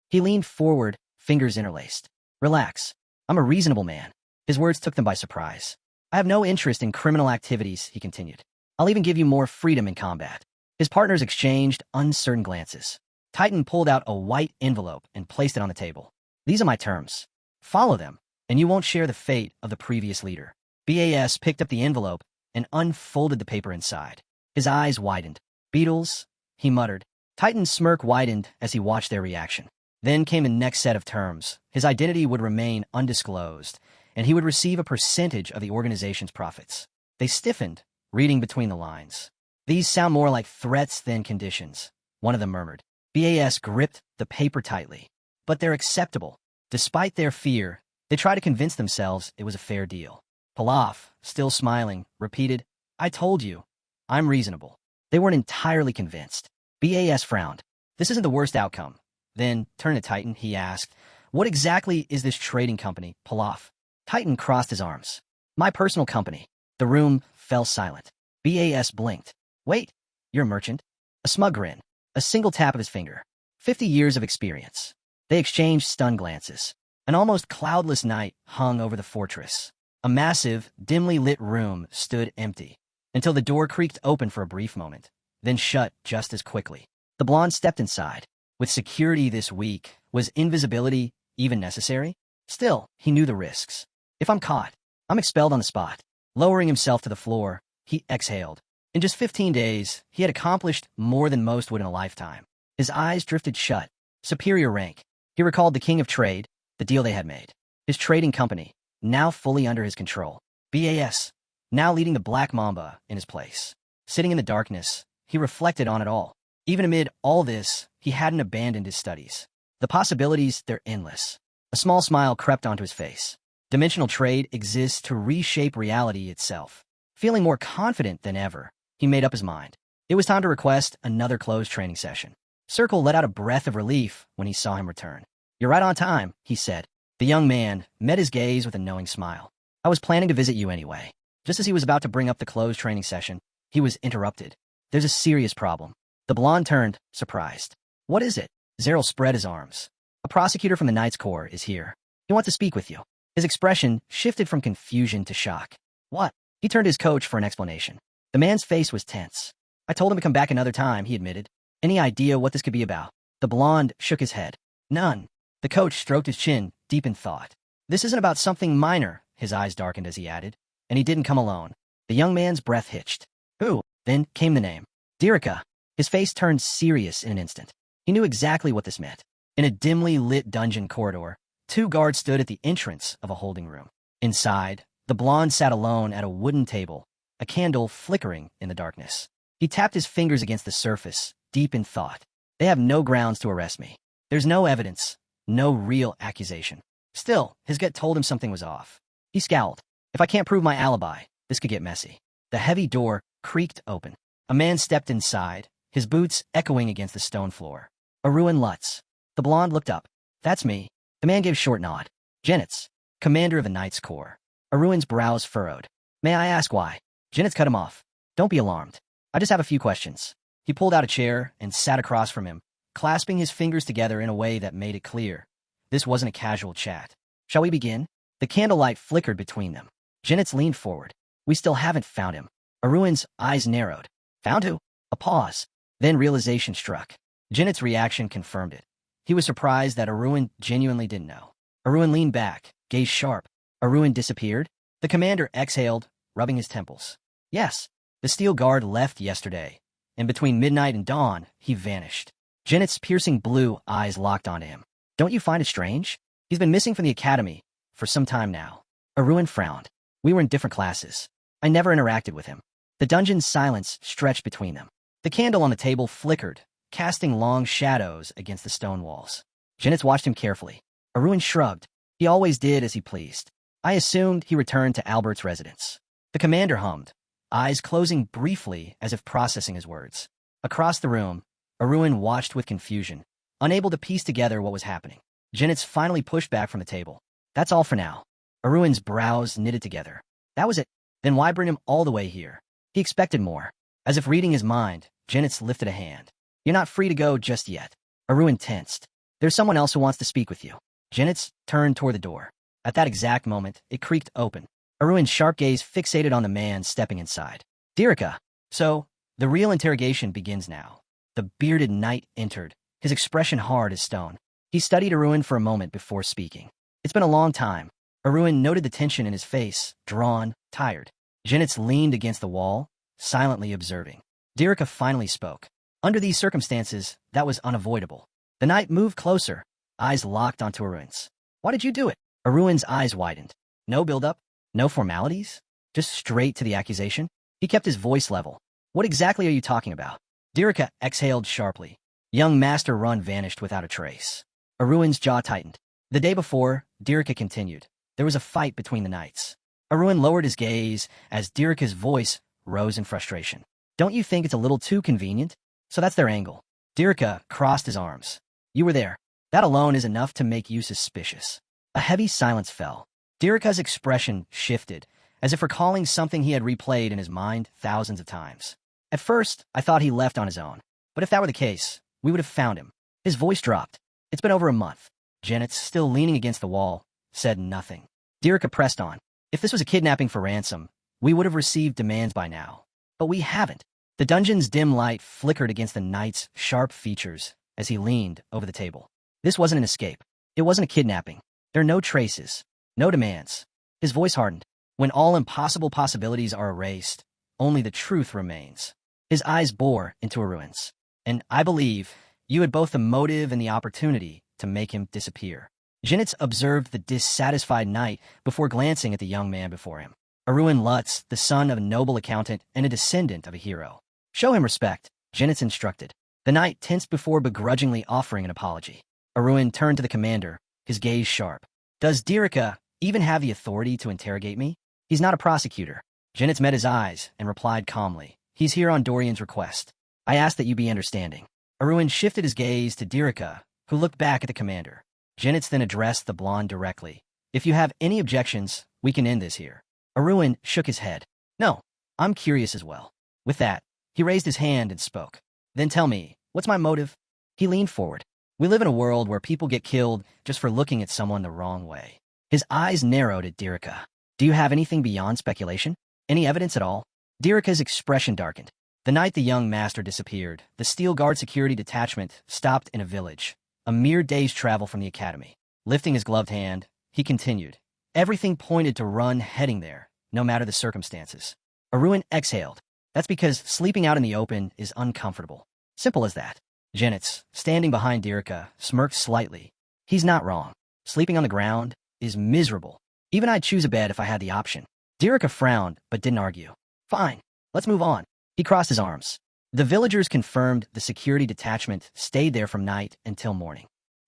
He leaned forward, fingers interlaced. Relax. I'm a reasonable man. His words took them by surprise. I have no interest in criminal activities, he continued. I'll even give you more freedom in combat. His partners exchanged uncertain glances. Titan pulled out a white envelope and placed it on the table. These are my terms. Follow them, and you won't share the fate of the previous leader. BAS picked up the envelope and unfolded the paper inside. His eyes widened. Beetles, he muttered. Titan's smirk widened as he watched their reaction. Then came the next set of terms. His identity would remain undisclosed, and he would receive a percentage of the organization's profits. They stiffened, reading between the lines. These sound more like threats than conditions, one of them murmured. BAS gripped the paper tightly. But they're acceptable. Despite their fear, they tried to convince themselves it was a fair deal. Pilaf, still smiling, repeated, I told you, I'm reasonable. They weren't entirely convinced. BAS frowned. This isn't the worst outcome. Then, turning to Titan, he asked, what exactly is this trading company, Pilaf? Titan crossed his arms. My personal company. The room fell silent. BAS blinked. Wait, you're a merchant? A smug grin. A single tap of his finger. 50 years of experience. They exchanged stunned glances. An almost cloudless night hung over the fortress. A massive, dimly lit room stood empty, until the door creaked open for a brief moment, then shut just as quickly. The blonde stepped inside. With security this weak, was invisibility even necessary? Still, he knew the risks. If I'm caught, I'm expelled on the spot. Lowering himself to the floor, he exhaled. In just 15 days, he had accomplished more than most would in a lifetime. His eyes drifted shut. Superior rank. He recalled the king of trade, the deal they had made. His trading company, now fully under his control. BAS, now leading the Black Mamba in his place. Sitting in the darkness, he reflected on it all. Even amid all this, he hadn't abandoned his studies. The possibilities, they're endless. A small smile crept onto his face. Dimensional trade exists to reshape reality itself. Feeling more confident than ever, he made up his mind. It was time to request another closed training session. Circle let out a breath of relief when he saw him return. You're right on time, he said. The young man met his gaze with a knowing smile. I was planning to visit you anyway. Just as he was about to bring up the closed training session, he was interrupted. There's a serious problem. The blonde turned, surprised. What is it? Zeril spread his arms. A prosecutor from the Knights Corps is here. He wants to speak with you. His expression shifted from confusion to shock. What? He turned to his coach for an explanation. The man's face was tense. I told him to come back another time, he admitted. Any idea what this could be about? The blonde shook his head. None. The coach stroked his chin, deep in thought. This isn't about something minor, his eyes darkened as he added. And he didn't come alone. The young man's breath hitched. Who? Then came the name. Dirika. His face turned serious in an instant. He knew exactly what this meant. In a dimly lit dungeon corridor, 2 guards stood at the entrance of a holding room. Inside, the blonde sat alone at a wooden table, a candle flickering in the darkness. He tapped his fingers against the surface, deep in thought. They have no grounds to arrest me. There's no evidence, no real accusation. Still, his gut told him something was off. He scowled. If I can't prove my alibi, this could get messy. The heavy door creaked open. A man stepped inside, his boots echoing against the stone floor. Arun Lutz. The blonde looked up. That's me. The man gave a short nod. Genitz, commander of the Knight's Corps. Arun's brows furrowed. May I ask why? Genitz cut him off. Don't be alarmed. I just have a few questions. He pulled out a chair and sat across from him, clasping his fingers together in a way that made it clear. This wasn't a casual chat. Shall we begin? The candlelight flickered between them. Genitz leaned forward. We still haven't found him. Arun's eyes narrowed. Found who? A pause. Then realization struck. Genit's reaction confirmed it. He was surprised that Arun genuinely didn't know. Arun leaned back, gaze sharp. Arun disappeared? The commander exhaled, rubbing his temples. Yes, the steel guard left yesterday, and between midnight and dawn, he vanished. Genit's piercing blue eyes locked onto him. Don't you find it strange? He's been missing from the academy for some time now. Arun frowned. We were in different classes. I never interacted with him. The dungeon's silence stretched between them. The candle on the table flickered, casting long shadows against the stone walls. Genitz watched him carefully. Arun shrugged. He always did as he pleased. I assumed he returned to Albert's residence. The commander hummed, eyes closing briefly as if processing his words. Across the room, Arun watched with confusion, unable to piece together what was happening. Genitz finally pushed back from the table. That's all for now. Arun's brows knitted together. That was it. Then why bring him all the way here? He expected more. As if reading his mind, Genitz lifted a hand. You're not free to go just yet. Arun tensed. There's someone else who wants to speak with you. Genitz turned toward the door. At that exact moment, it creaked open. Arun's sharp gaze fixated on the man stepping inside. Dirika. So, the real interrogation begins now. The bearded knight entered, his expression hard as stone. He studied Arun for a moment before speaking. It's been a long time. Arun noted the tension in his face, drawn, tired. Genitz leaned against the wall, silently observing. Dirika finally spoke. Under these circumstances, that was unavoidable. The knight moved closer, eyes locked onto Arun's. Why did you do it? Arun's eyes widened. No build-up? No formalities? Just straight to the accusation? He kept his voice level. What exactly are you talking about? Dirika exhaled sharply. Young Master Run vanished without a trace. Arun's jaw tightened. The day before, Dirika continued. There was a fight between the knights. Arun lowered his gaze as Dirika's voice rose in frustration. Don't you think it's a little too convenient? So that's their angle. Dirika crossed his arms. You were there. That alone is enough to make you suspicious. A heavy silence fell. Dirika's expression shifted, as if recalling something he had replayed in his mind thousands of times. At first, I thought he left on his own. But if that were the case, we would have found him. His voice dropped. It's been over a month. Genitz, still leaning against the wall, said nothing. Dirika pressed on. If this was a kidnapping for ransom, we would have received demands by now. But we haven't. The dungeon's dim light flickered against the knight's sharp features as he leaned over the table. This wasn't an escape. It wasn't a kidnapping. There are no traces, no demands. His voice hardened. When all impossible possibilities are erased, only the truth remains. His eyes bore into Arun's. And I believe you had both the motive and the opportunity to make him disappear. Genitz observed the dissatisfied knight before glancing at the young man before him. Arun Lutz, the son of a noble accountant and a descendant of a hero. Show him respect, Genitz instructed. The knight tensed before begrudgingly offering an apology. Arun turned to the commander, his gaze sharp. Does Dirika even have the authority to interrogate me? He's not a prosecutor. Genitz met his eyes and replied calmly. He's here on Dorian's request. I ask that you be understanding. Arun shifted his gaze to Dirika, who looked back at the commander. Genitz then addressed the blonde directly. If you have any objections, we can end this here. Arun shook his head. No, I'm curious as well. With that, he raised his hand and spoke. Then tell me, what's my motive? He leaned forward. We live in a world where people get killed just for looking at someone the wrong way. His eyes narrowed at Dirika. Do you have anything beyond speculation? Any evidence at all? Dirika's expression darkened. The night the young master disappeared, the Steel Guard security detachment stopped in a village, a mere day's travel from the academy. Lifting his gloved hand, he continued. Everything pointed to Run heading there, no matter the circumstances. Arun exhaled. That's because sleeping out in the open is uncomfortable. Simple as that. Genitz, standing behind Dirika, smirked slightly. He's not wrong. Sleeping on the ground is miserable. Even I'd choose a bed if I had the option. Dirika frowned, but didn't argue. Fine, let's move on. He crossed his arms. The villagers confirmed the security detachment stayed there from night until morning.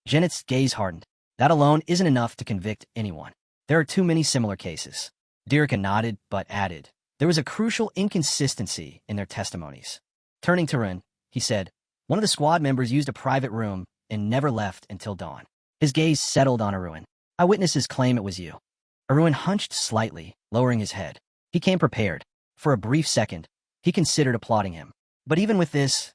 Genitz's gaze hardened. That alone isn't enough to convict anyone. There are too many similar cases. Dirika nodded, but added, there was a crucial inconsistency in their testimonies. Turning to Rin, he said, one of the squad members used a private room and never left until dawn. His gaze settled on Arun. Eyewitnesses claim it was you. Arun hunched slightly, lowering his head. He came prepared. For a brief second, he considered applauding him. But even with this,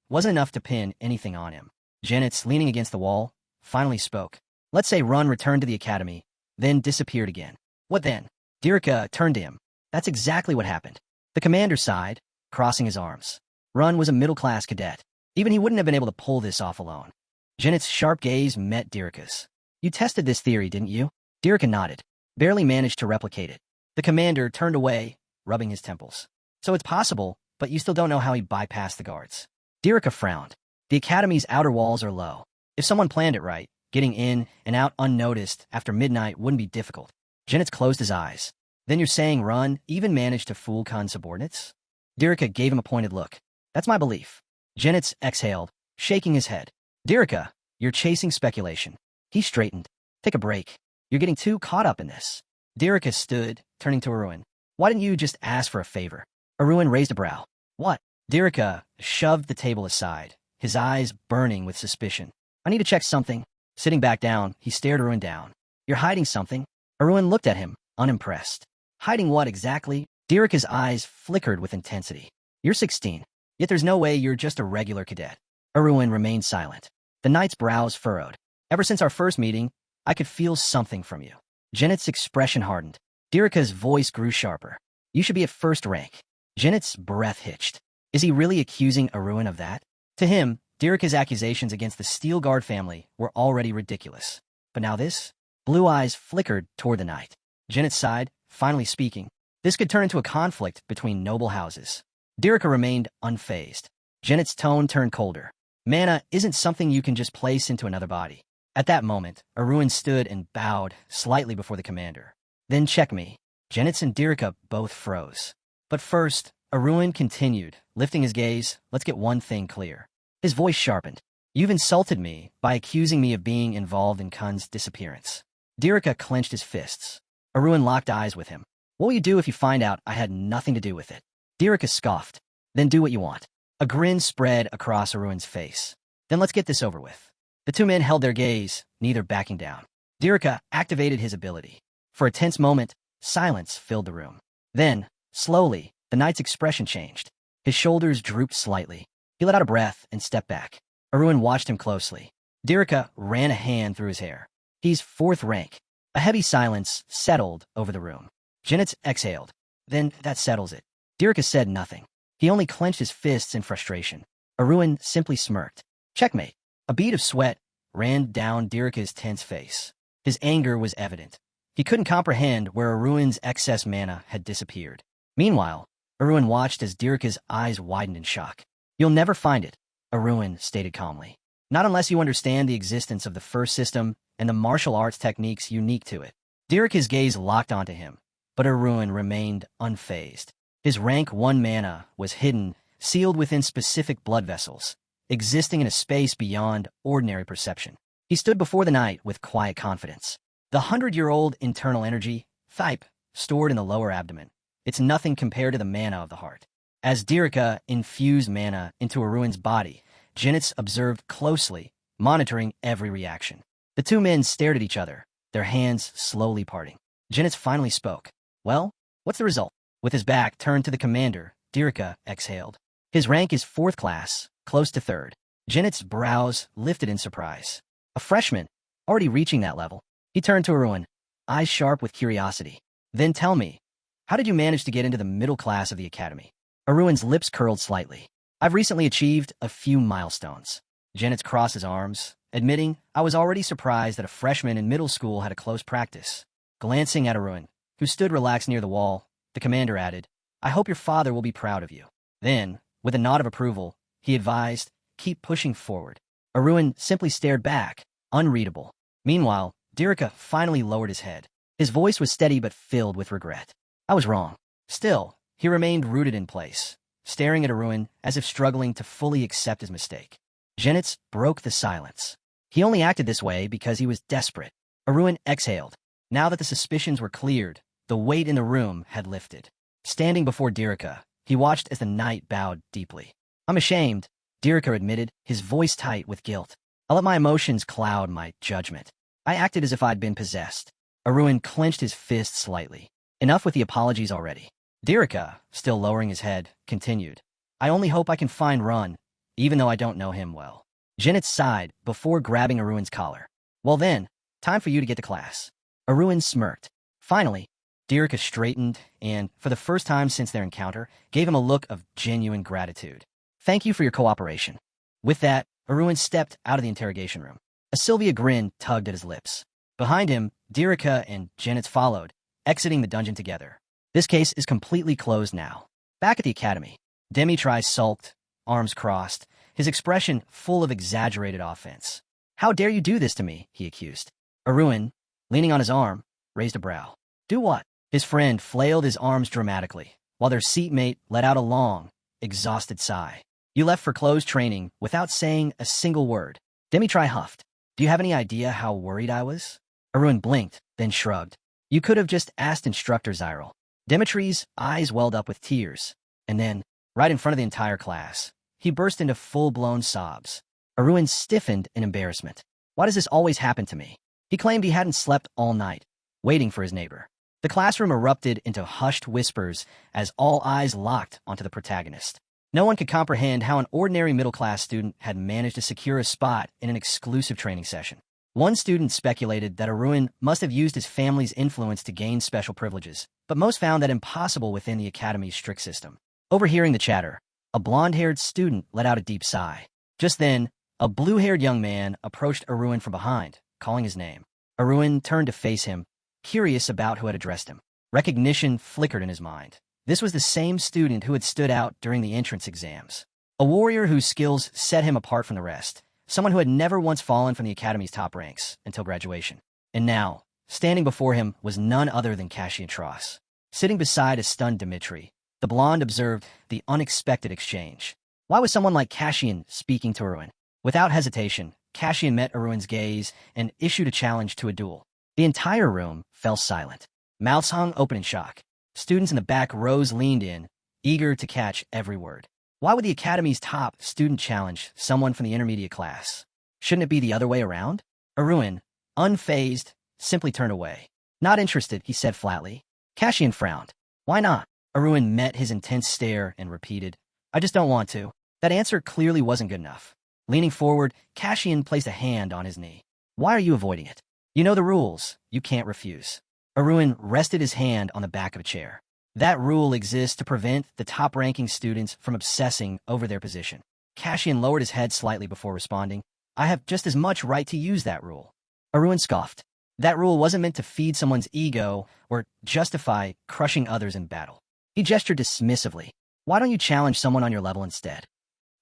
wasn't enough to pin anything on him. Janet's, leaning against the wall, finally spoke. Let's say Run returned to the academy, then disappeared again. What then? Dirika turned to him. That's exactly what happened. The commander sighed, crossing his arms. Run was a middle-class cadet. Even he wouldn't have been able to pull this off alone. Janet's sharp gaze met Dirika's. You tested this theory, didn't you? Dirika nodded, barely managed to replicate it. The commander turned away, rubbing his temples. So it's possible, but you still don't know how he bypassed the guards. Dirika frowned. The academy's outer walls are low. If someone planned it right, getting in and out unnoticed after midnight wouldn't be difficult. Janet's closed his eyes. Then you're saying Run even managed to fool Khan's subordinates? Dirika gave him a pointed look. That's my belief. Janet's exhaled, shaking his head. Dirika, you're chasing speculation. He straightened. Take a break. You're getting too caught up in this. Dirika stood, turning to Arun. Why didn't you just ask for a favor? Arun raised a brow. What? Dirika shoved the table aside, his eyes burning with suspicion. I need to check something. Sitting back down, he stared Arun down. You're hiding something? Arun looked at him, unimpressed. Hiding what exactly? Dirika's eyes flickered with intensity. You're 16, yet there's no way you're just a regular cadet. Arun remained silent. The knight's brows furrowed. Ever since our first meeting, I could feel something from you. Janet's expression hardened. Dirika's voice grew sharper. You should be at first rank. Janet's breath hitched. Is he really accusing Arun of that? To him, Dirika's accusations against the Steel Guard family were already ridiculous. But now this? Blue eyes flickered toward the knight. Janet sighed, finally speaking. This could turn into a conflict between noble houses. Dirika remained unfazed. Janet's tone turned colder. Mana isn't something you can just place into another body. At that moment, Arun stood and bowed slightly before the commander. Then check me. Janet's and Dirika both froze. But first, Arun continued, lifting his gaze. Let's get one thing clear. His voice sharpened. You've insulted me by accusing me of being involved in Khan's disappearance. Dirika clenched his fists. Arun locked eyes with him. What will you do if you find out I had nothing to do with it? Dirika scoffed. Then do what you want. A grin spread across Arun's face. Then let's get this over with. The two men held their gaze, neither backing down. Dirika activated his ability. For a tense moment, silence filled the room. Then, slowly, the knight's expression changed. His shoulders drooped slightly. He let out a breath and stepped back. Arun watched him closely. Dirika ran a hand through his hair. He's fourth rank. A heavy silence settled over the room. Janet's exhaled. Then that settles it. Dirika said nothing. He only clenched his fists in frustration. Arun simply smirked. Checkmate. A bead of sweat ran down Dirika's tense face. His anger was evident. He couldn't comprehend where Arun's excess mana had disappeared. Meanwhile, Arun watched as Dirika's eyes widened in shock. You'll never find it, Arun stated calmly. Not unless you understand the existence of the first system and the martial arts techniques unique to it. Dirika's gaze locked onto him, but Arun remained unfazed. His rank 1 mana was hidden, sealed within specific blood vessels, existing in a space beyond ordinary perception. He stood before the knight with quiet confidence. The 100-year-old internal energy, Thype, stored in the lower abdomen. It's nothing compared to the mana of the heart. As Dirika infused mana into Arun's body, Janet's observed closely, monitoring every reaction. The two men stared at each other, their hands slowly parting. Janet's finally spoke. Well, what's the result? With his back turned to the commander, Dirika exhaled. His rank is 4th class, close to 3rd. Janet's brows lifted in surprise. A freshman, already reaching that level. He turned to Arun, eyes sharp with curiosity. Then tell me, how did you manage to get into the middle class of the academy? Arun's lips curled slightly. I've recently achieved a few milestones. Janet's crossed his arms, admitting, I was already surprised that a freshman in middle school had a close practice. Glancing at Arun, who stood relaxed near the wall, the commander added, I hope your father will be proud of you. Then, with a nod of approval, he advised, keep pushing forward. Arun simply stared back, unreadable. Meanwhile, Dirika finally lowered his head. His voice was steady but filled with regret. I was wrong. Still, he remained rooted in place, staring at Arun as if struggling to fully accept his mistake. Janet's broke the silence. He only acted this way because he was desperate. Arun exhaled. Now that the suspicions were cleared, the weight in the room had lifted. Standing before Dirika, he watched as the knight bowed deeply. "I'm ashamed," Dirika admitted, his voice tight with guilt. "I let my emotions cloud my judgment. I acted as if I'd been possessed." Arun clenched his fist slightly. "Enough with the apologies already." Dirika, still lowering his head, continued. "I only hope I can find Run, even though I don't know him well." Janet sighed before grabbing Arun's collar. "Well then, time for you to get to class." Arun smirked. Finally, Dirika straightened and, for the first time since their encounter, gave him a look of genuine gratitude. "Thank you for your cooperation." With that, Arun stepped out of the interrogation room. A Sylvia grin tugged at his lips. Behind him, Dirika and Janet followed, exiting the dungeon together. This case is completely closed now. Back at the academy, Demitri sulked, arms crossed, his expression full of exaggerated offense. "How dare you do this to me?" he accused. Arun, leaning on his arm, raised a brow. "Do what?" His friend flailed his arms dramatically, while their seatmate let out a long, exhausted sigh. "You left for closed training without saying a single word." Demitri huffed. "Do you have any idea how worried I was?" Arun blinked, then shrugged. "You could have just asked Instructor Zyril." Dimitri's eyes welled up with tears, and then, right in front of the entire class, he burst into full-blown sobs. Arun stiffened in embarrassment. "Why does this always happen to me?" He claimed he hadn't slept all night, waiting for his neighbor. The classroom erupted into hushed whispers as all eyes locked onto the protagonist. No one could comprehend how an ordinary middle-class student had managed to secure a spot in an exclusive training session. One student speculated that Arun must have used his family's influence to gain special privileges, but most found that impossible within the academy's strict system. Overhearing the chatter, a blonde-haired student let out a deep sigh. Just then, a blue-haired young man approached Arun from behind, calling his name. Arun turned to face him, curious about who had addressed him. Recognition flickered in his mind. This was the same student who had stood out during the entrance exams. A warrior whose skills set him apart from the rest. Someone who had never once fallen from the academy's top ranks until graduation. And now, standing before him was none other than Cassian Tross. Sitting beside a stunned Dimitri, the blonde observed the unexpected exchange. Why was someone like Cassian speaking to Arun? Without hesitation, Cassian met Arun's gaze and issued a challenge to a duel. The entire room fell silent. Mouths hung open in shock. Students in the back rows leaned in, eager to catch every word. Why would the academy's top student challenge someone from the intermediate class? Shouldn't it be the other way around? Arun, unfazed, simply turned away. "Not interested," he said flatly. Cassian frowned. "Why not?" Arun met his intense stare and repeated, "I just don't want to." That answer clearly wasn't good enough. Leaning forward, Cassian placed a hand on his knee. "Why are you avoiding it? You know the rules. You can't refuse." Arun rested his hand on the back of a chair. That rule exists to prevent the top-ranking students from obsessing over their position. Cassian lowered his head slightly before responding. "I have just as much right to use that rule." Arun scoffed. That rule wasn't meant to feed someone's ego or justify crushing others in battle. He gestured dismissively. "Why don't you challenge someone on your level instead?"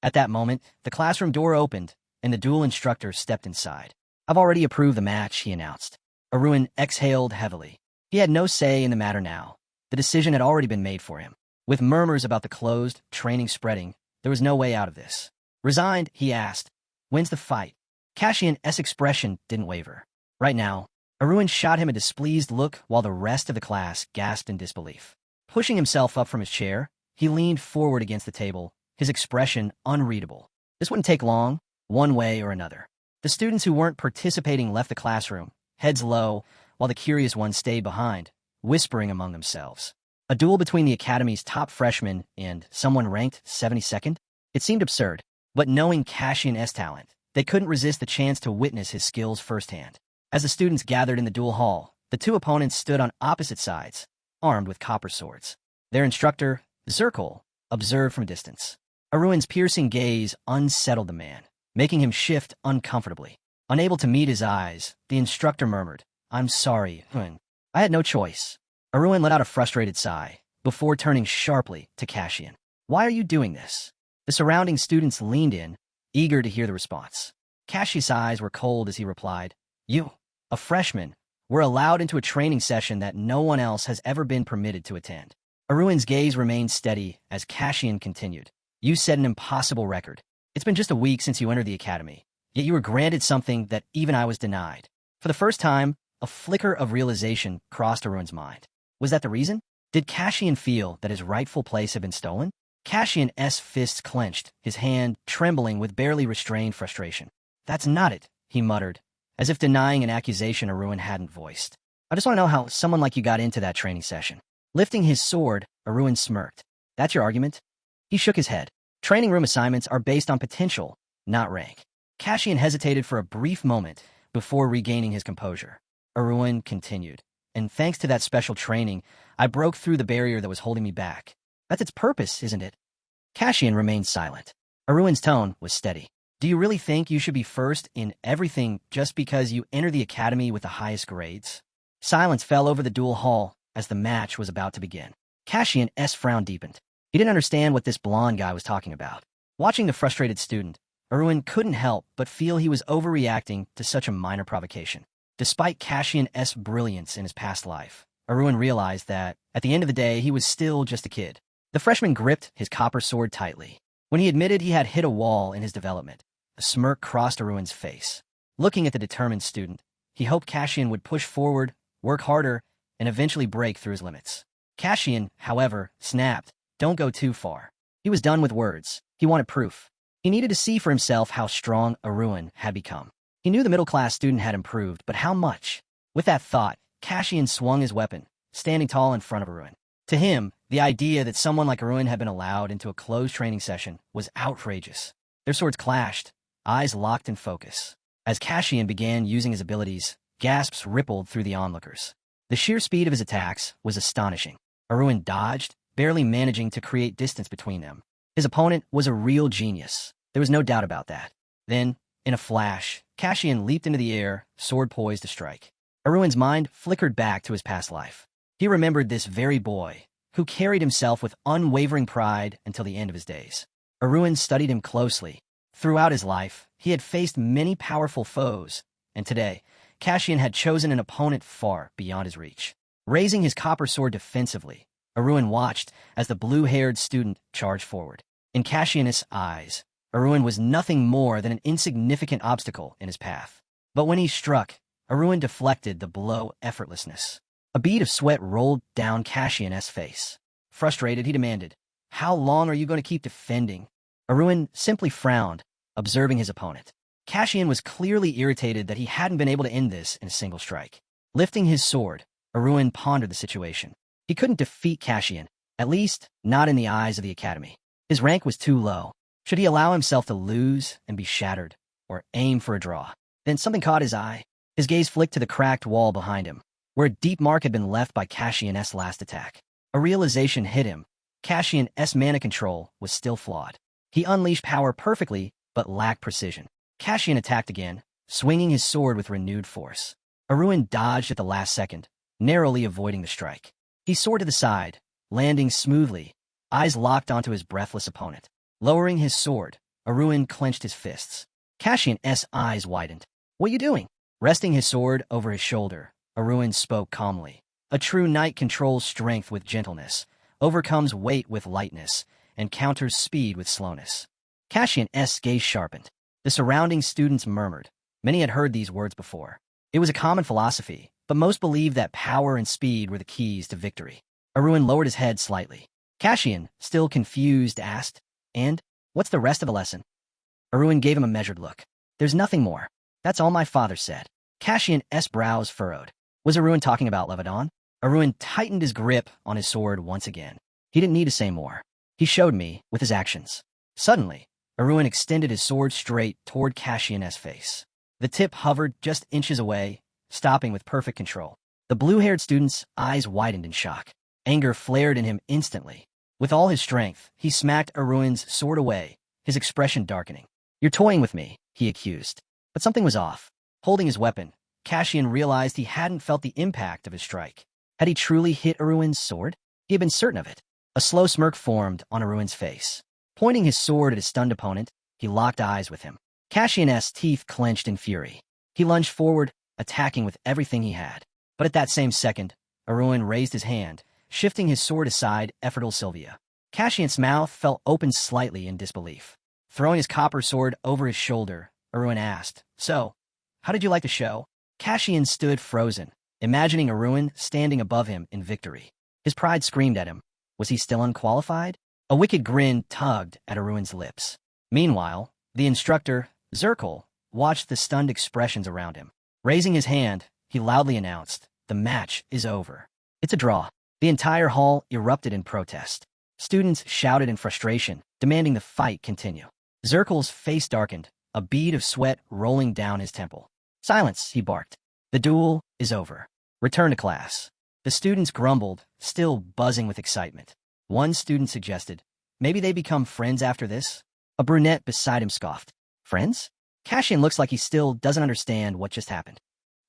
At that moment, the classroom door opened, and the duel instructor stepped inside. "I've already approved the match," he announced. Arun exhaled heavily. He had no say in the matter now. The decision had already been made for him. With murmurs about the closed training spreading, there was no way out of this. Resigned, he asked, "When's the fight?" Cassian's expression didn't waver. Right now, Arun shot him a displeased look while the rest of the class gasped in disbelief. Pushing himself up from his chair, he leaned forward against the table, his expression unreadable. This wouldn't take long, one way or another. The students who weren't participating left the classroom, heads low, while the curious ones stayed behind, whispering among themselves. A duel between the academy's top freshman and someone ranked 72nd? It seemed absurd, but knowing Cassian's talent, they couldn't resist the chance to witness his skills firsthand. As the students gathered in the duel hall, the two opponents stood on opposite sides, armed with copper swords. Their instructor, Zirkle, observed from a distance. Arun's piercing gaze unsettled the man, making him shift uncomfortably. Unable to meet his eyes, the instructor murmured, "I'm sorry, Arun. I had no choice." Arun let out a frustrated sigh, before turning sharply to Cassian. "Why are you doing this?" The surrounding students leaned in, eager to hear the response. Cassian's eyes were cold as he replied, "You, a freshman, were allowed into a training session that no one else has ever been permitted to attend." Arun's gaze remained steady as Cassian continued. "You set an impossible record. It's been just a week since you entered the academy, yet you were granted something that even I was denied." For the first time, a flicker of realization crossed Arun's mind. Was that the reason? Did Cassian feel that his rightful place had been stolen? Cassian's fists clenched, his hand trembling with barely restrained frustration. That's not it, he muttered, as if denying an accusation Arun hadn't voiced. I just want to know how someone like you got into that training session. Lifting his sword, Arun smirked. That's your argument? He shook his head. Training room assignments are based on potential, not rank. Cassian hesitated for a brief moment before regaining his composure. Arun continued. And thanks to that special training, I broke through the barrier that was holding me back. That's its purpose, isn't it? Cassian remained silent. Arun's tone was steady. Do you really think you should be first in everything just because you enter the academy with the highest grades? Silence fell over the duel hall as the match was about to begin. Cassian's frown deepened. He didn't understand what this blonde guy was talking about. Watching the frustrated student, Arun couldn't help but feel he was overreacting to such a minor provocation. Despite Cassian's brilliance in his past life, Arun realized that, at the end of the day, he was still just a kid. The freshman gripped his copper sword tightly. When he admitted he had hit a wall in his development, a smirk crossed Arun's face. Looking at the determined student, he hoped Cassian would push forward, work harder, and eventually break through his limits. Cassian, however, snapped, "Don't go too far." He was done with words. He wanted proof. He needed to see for himself how strong Arun had become. He knew the middle-class student had improved, but how much? With that thought, Cassian swung his weapon, standing tall in front of Arun. To him, the idea that someone like Arun had been allowed into a closed training session was outrageous. Their swords clashed, eyes locked in focus. As Cassian began using his abilities, gasps rippled through the onlookers. The sheer speed of his attacks was astonishing. Arun dodged, barely managing to create distance between them. His opponent was a real genius. There was no doubt about that. Then, in a flash, Cassian leaped into the air, sword poised to strike. Arun's mind flickered back to his past life. He remembered this very boy, who carried himself with unwavering pride until the end of his days. Arun studied him closely. Throughout his life, he had faced many powerful foes, and today, Cassian had chosen an opponent far beyond his reach. Raising his copper sword defensively, Arun watched as the blue-haired student charged forward. In Cassian's eyes, Arun was nothing more than an insignificant obstacle in his path. But when he struck, Arun deflected the blow effortlessness. A bead of sweat rolled down Cassian's face. Frustrated, he demanded, "How long are you going to keep defending?" Arun simply frowned, observing his opponent. Cassian was clearly irritated that he hadn't been able to end this in a single strike. Lifting his sword, Arun pondered the situation. He couldn't defeat Cassian, at least not in the eyes of the academy. His rank was too low. Should he allow himself to lose and be shattered, or aim for a draw? Then something caught his eye. His gaze flicked to the cracked wall behind him, where a deep mark had been left by Cassian's last attack. A realization hit him. Cassian's mana control was still flawed. He unleashed power perfectly, but lacked precision. Cassian attacked again, swinging his sword with renewed force. Arun dodged at the last second, narrowly avoiding the strike. He soared to the side, landing smoothly, eyes locked onto his breathless opponent. Lowering his sword, Arun clenched his fists. Cassian's eyes widened. "What are you doing?" Resting his sword over his shoulder, Arun spoke calmly. A true knight controls strength with gentleness, overcomes weight with lightness, and counters speed with slowness. Cassian's gaze sharpened. The surrounding students murmured. Many had heard these words before. It was a common philosophy, but most believed that power and speed were the keys to victory. Arun lowered his head slightly. Cassian, still confused, asked, "And what's the rest of the lesson?" Arun gave him a measured look. "There's nothing more. That's all my father said." Cassian's brows furrowed. Was Arun talking about Levadon? Arun tightened his grip on his sword once again. He didn't need to say more. He showed me with his actions. Suddenly, Arun extended his sword straight toward Cassian's face. The tip hovered just inches away, stopping with perfect control. The blue-haired student's eyes widened in shock. Anger flared in him instantly. With all his strength, he smacked Arun's sword away, his expression darkening. "You're toying with me," he accused. But something was off. Holding his weapon, Cassian realized he hadn't felt the impact of his strike. Had he truly hit Arun's sword? He had been certain of it. A slow smirk formed on Arun's face. Pointing his sword at his stunned opponent, he locked eyes with him. Cassian's teeth clenched in fury. He lunged forward, attacking with everything he had. But at that same second, Arun raised his hand, shifting his sword aside effortlessly. Sylvia. Cassian's mouth fell open slightly in disbelief. Throwing his copper sword over his shoulder, Arun asked, "So, how did you like the show?" Cassian stood frozen, imagining Arun standing above him in victory. His pride screamed at him. Was he still unqualified? A wicked grin tugged at Arun's lips. Meanwhile, the instructor, Zirkle, watched the stunned expressions around him. Raising his hand, he loudly announced, "The match is over. It's a draw." The entire hall erupted in protest. Students shouted in frustration, demanding the fight continue. Zirkle's face darkened, a bead of sweat rolling down his temple. "Silence," he barked. "The duel is over. Return to class." The students grumbled, still buzzing with excitement. One student suggested, "Maybe they become friends after this?" A brunette beside him scoffed. "Friends?" Cassian looks like he still doesn't understand what just happened.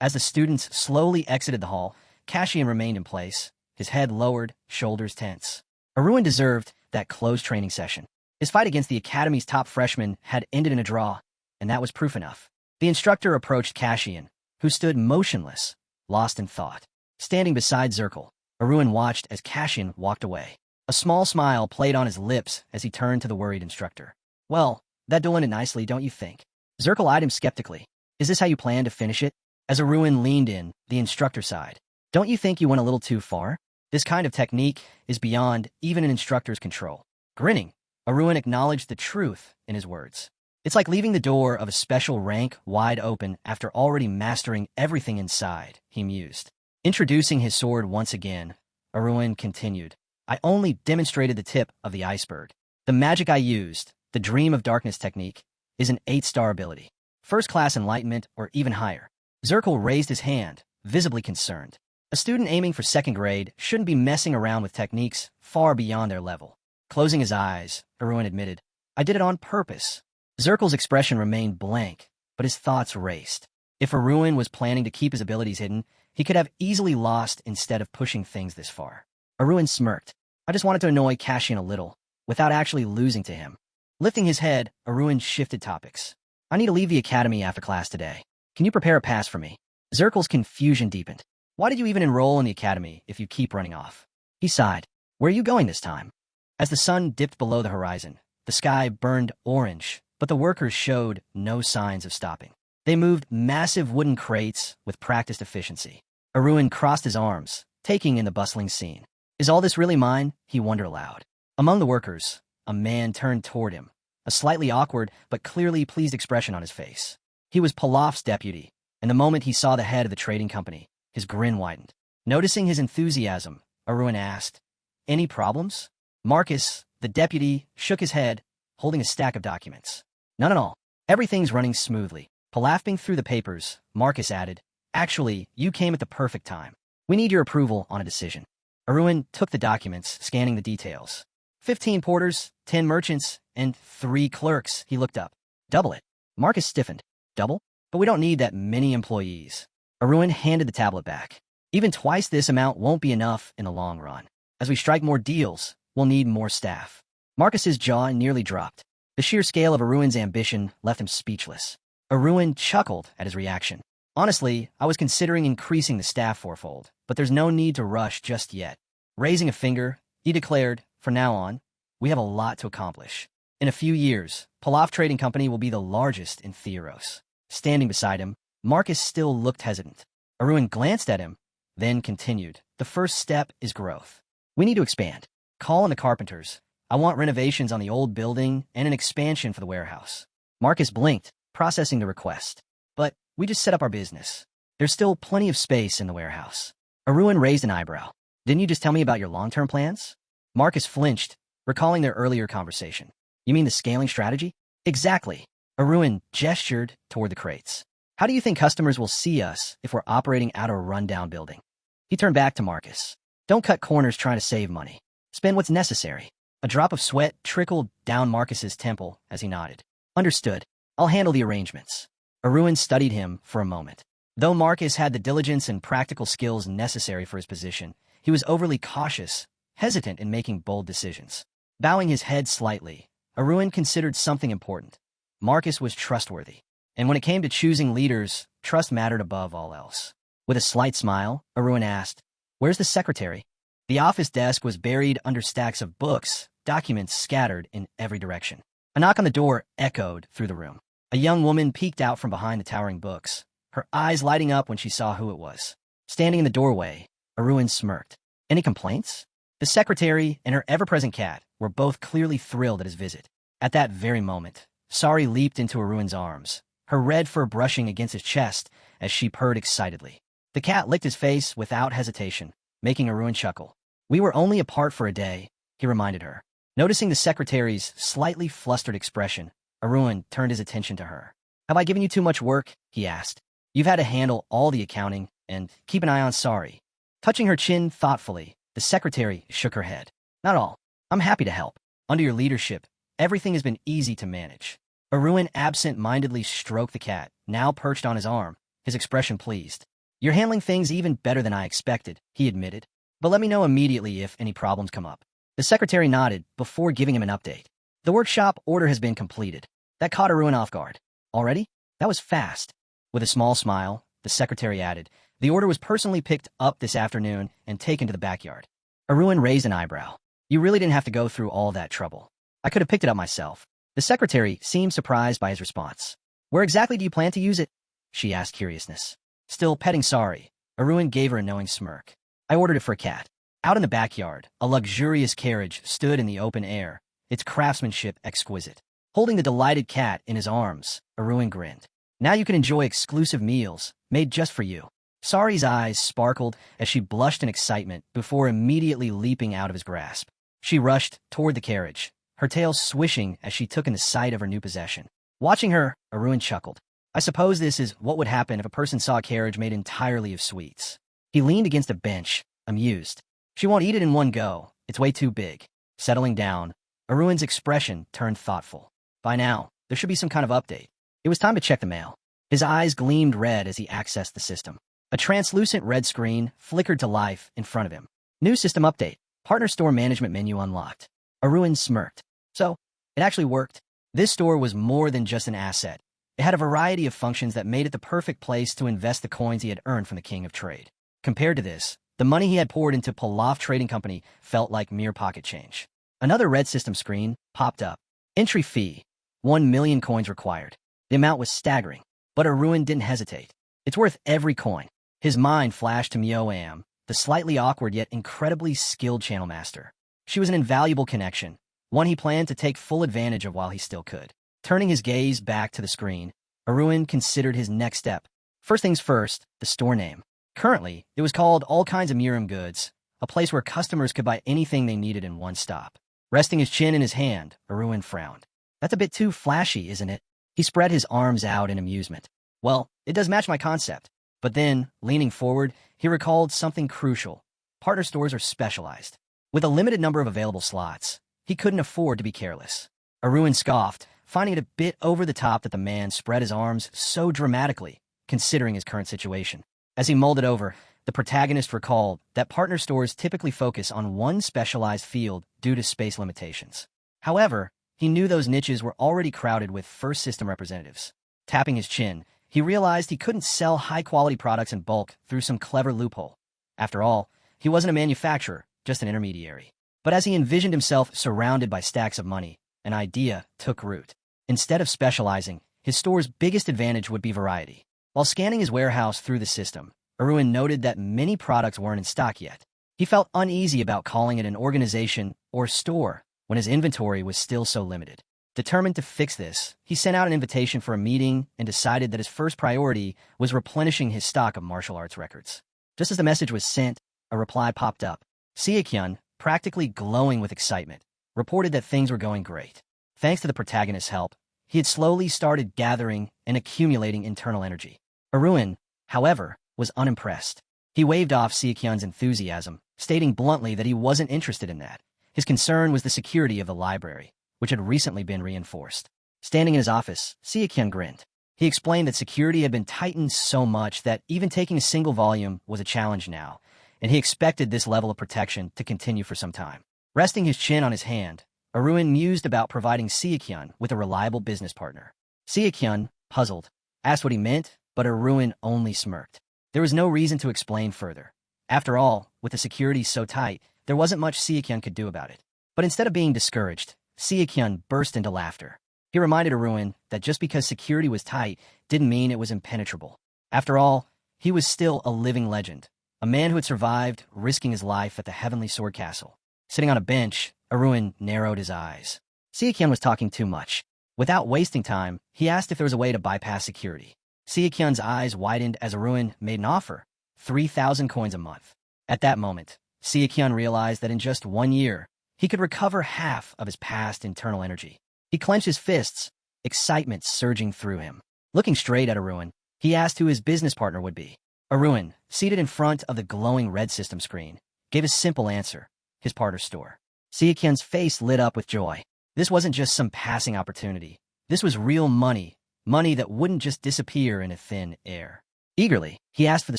As the students slowly exited the hall, Cassian remained in place, his head lowered, shoulders tense. Arun deserved that closed training session. His fight against the academy's top freshman had ended in a draw, and that was proof enough. The instructor approached Cassian, who stood motionless, lost in thought. Standing beside Zirkle, Arun watched as Cassian walked away. A small smile played on his lips as he turned to the worried instructor. "Well, that duel ended nicely, don't you think?" Zirkle eyed him skeptically. "Is this how you plan to finish it?" As Arun leaned in, the instructor sighed. "Don't you think you went a little too far? This kind of technique is beyond even an instructor's control." Grinning, Arun acknowledged the truth in his words. "It's like leaving the door of a special rank wide open after already mastering everything inside," he mused. Introducing his sword once again, Arun continued, "I only demonstrated the tip of the iceberg. The magic I used, the Dream of Darkness technique, is an 8-star ability. First-class enlightenment or even higher." Zirkle raised his hand, visibly concerned. A student aiming for second grade shouldn't be messing around with techniques far beyond their level. Closing his eyes, Arun admitted, "I did it on purpose." Zirkle's expression remained blank, but his thoughts raced. If Arun was planning to keep his abilities hidden, he could have easily lost instead of pushing things this far. Arun smirked. "I just wanted to annoy Cassian a little, without actually losing to him." Lifting his head, Arun shifted topics. "I need to leave the academy after class today. Can you prepare a pass for me?" Zirkle's confusion deepened. "Why did you even enroll in the academy if you keep running off?" He sighed. "Where are you going this time?" As the sun dipped below the horizon, the sky burned orange, but the workers showed no signs of stopping. They moved massive wooden crates with practiced efficiency. Arun crossed his arms, taking in the bustling scene. "Is all this really mine?" he wondered aloud. Among the workers, a man turned toward him, a slightly awkward but clearly pleased expression on his face. He was Pilaf's deputy, and the moment he saw the head of the trading company, his grin widened. Noticing his enthusiasm, Arun asked, "Any problems?" Marcus, the deputy, shook his head, holding a stack of documents. "None at all. Everything's running smoothly." Pilafing through the papers, Marcus added, "Actually, you came at the perfect time. We need your approval on a decision." Arun took the documents, scanning the details. 15 porters, 10 merchants, and 3 clerks. He looked up. "Double it." Marcus stiffened. "Double? But we don't need that many employees." Arun handed the tablet back. "Even twice this amount won't be enough in the long run. As we strike more deals, we'll need more staff." Marcus's jaw nearly dropped. The sheer scale of Arun's ambition left him speechless. Arun chuckled at his reaction. "Honestly, I was considering increasing the staff fourfold, but there's no need to rush just yet." Raising a finger, he declared, "From now on, we have a lot to accomplish. In a few years, Pilaf Trading Company will be the largest in Theros." Standing beside him, Marcus still looked hesitant. Arun glanced at him, then continued, "The first step is growth. We need to expand. Call in the carpenters. I want renovations on the old building and an expansion for the warehouse." Marcus blinked, processing the request. "But we just set up our business. There's still plenty of space in the warehouse." Arun raised an eyebrow. "Didn't you just tell me about your long-term plans?" Marcus flinched, recalling their earlier conversation. "You mean the scaling strategy?" "Exactly." Arun gestured toward the crates. "How do you think customers will see us if we're operating out of a rundown building?" He turned back to Marcus. "Don't cut corners trying to save money. Spend what's necessary." A drop of sweat trickled down Marcus's temple as he nodded. "Understood. I'll handle the arrangements." Arun studied him for a moment. Though Marcus had the diligence and practical skills necessary for his position, he was overly cautious, hesitant in making bold decisions. Bowing his head slightly, Arun considered something important. Marcus was trustworthy, and when it came to choosing leaders, trust mattered above all else. With a slight smile, Arun asked, "Where's the secretary?" The office desk was buried under stacks of books, documents scattered in every direction. A knock on the door echoed through the room. A young woman peeked out from behind the towering books, her eyes lighting up when she saw who it was. Standing in the doorway, Arun smirked. Any complaints? The secretary and her ever-present cat were both clearly thrilled at his visit. At that very moment, Sari leaped into Arun's arms, her red fur brushing against his chest as she purred excitedly. The cat licked his face without hesitation, making Arun chuckle. We were only apart for a day, he reminded her. Noticing the secretary's slightly flustered expression, Arun turned his attention to her. Have I given you too much work? He asked. You've had to handle all the accounting and keep an eye on Sari. Touching her chin thoughtfully, the secretary shook her head. Not all. I'm happy to help. Under your leadership, everything has been easy to manage. Arun absent-mindedly stroked the cat, now perched on his arm, his expression pleased. You're handling things even better than I expected, he admitted. But let me know immediately if any problems come up. The secretary nodded before giving him an update. The workshop order has been completed. That caught Arun off guard. Already? That was fast. With a small smile, the secretary added, the order was personally picked up this afternoon and taken to the backyard. Arun raised an eyebrow. You really didn't have to go through all that trouble. I could have picked it up myself. The secretary seemed surprised by his response. Where exactly do you plan to use it? She asked curiousness. Still petting Sari, Arun gave her a knowing smirk. I ordered it for a cat. Out in the backyard, a luxurious carriage stood in the open air, its craftsmanship exquisite. Holding the delighted cat in his arms, Arun grinned. Now you can enjoy exclusive meals, made just for you. Sari's eyes sparkled as she blushed in excitement before immediately leaping out of his grasp. She rushed toward the carriage, her tail swishing as she took in the sight of her new possession. Watching her, Arun chuckled. I suppose this is what would happen if a person saw a carriage made entirely of sweets. He leaned against a bench, amused. She won't eat it in one go. It's way too big. Settling down, Arun's expression turned thoughtful. By now, there should be some kind of update. It was time to check the mail. His eyes gleamed red as he accessed the system. A translucent red screen flickered to life in front of him. New system update. Partner store management menu unlocked. Arun smirked. So, it actually worked. This store was more than just an asset. It had a variety of functions that made it the perfect place to invest the coins he had earned from the King of Trade. Compared to this, the money he had poured into Pilaf Trading Company felt like mere pocket change. Another red system screen popped up. Entry fee. 1 million coins required. The amount was staggering, but Arun didn't hesitate. It's worth every coin. His mind flashed to Mio-Am, the slightly awkward yet incredibly skilled channel master. She was an invaluable connection, one he planned to take full advantage of while he still could. Turning his gaze back to the screen, Arun considered his next step. First things first, the store name. Currently, it was called All Kinds of Miram Goods, a place where customers could buy anything they needed in one stop. Resting his chin in his hand, Arun frowned. That's a bit too flashy, isn't it? He spread his arms out in amusement. Well, it does match my concept. But then, leaning forward, he recalled something crucial. Partner stores are specialized. With a limited number of available slots, he couldn't afford to be careless. Arun scoffed, finding it a bit over the top that the man spread his arms so dramatically, considering his current situation. As he mulled it over, the protagonist recalled that partner stores typically focus on one specialized field due to space limitations. However, he knew those niches were already crowded with first system representatives. Tapping his chin, he realized he couldn't sell high-quality products in bulk through some clever loophole. After all, he wasn't a manufacturer, just an intermediary. But as he envisioned himself surrounded by stacks of money, an idea took root. Instead of specializing, his store's biggest advantage would be variety. While scanning his warehouse through the system, Arun noted that many products weren't in stock yet. He felt uneasy about calling it an organization or store when his inventory was still so limited. Determined to fix this, he sent out an invitation for a meeting and decided that his first priority was replenishing his stock of martial arts records. Just as the message was sent, a reply popped up. Kieran, practically glowing with excitement, reported that things were going great. Thanks to the protagonist's help, he had slowly started gathering and accumulating internal energy. Arun, however, was unimpressed. He waved off Kieran's enthusiasm, stating bluntly that he wasn't interested in that. His concern was the security of the library, which had recently been reinforced. Standing in his office, Kieran grinned. He explained that security had been tightened so much that even taking a single volume was a challenge now, and he expected this level of protection to continue for some time. Resting his chin on his hand, Arun mused about providing Kieran with a reliable business partner. Kieran, puzzled, asked what he meant, but Arun only smirked. There was no reason to explain further. After all, with the security so tight, there wasn't much Kieran could do about it. But instead of being discouraged, Kieran burst into laughter. He reminded Arun that just because security was tight didn't mean it was impenetrable. After all, he was still a living legend, a man who had survived, risking his life at the Heavenly Sword Castle. Sitting on a bench, Arun narrowed his eyes. Kieran was talking too much. Without wasting time, he asked if there was a way to bypass security. Kieran's eyes widened as Arun made an offer, 3,000 coins a month. At that moment, Kieran realized that in just 1 year, he could recover half of his past internal energy. He clenched his fists, excitement surging through him. Looking straight at Arun, he asked who his business partner would be. Arun, seated in front of the glowing red system screen, gave a simple answer, his partner's store. Kieran's face lit up with joy. This wasn't just some passing opportunity. This was real money, money that wouldn't just disappear into thin air. Eagerly, he asked for the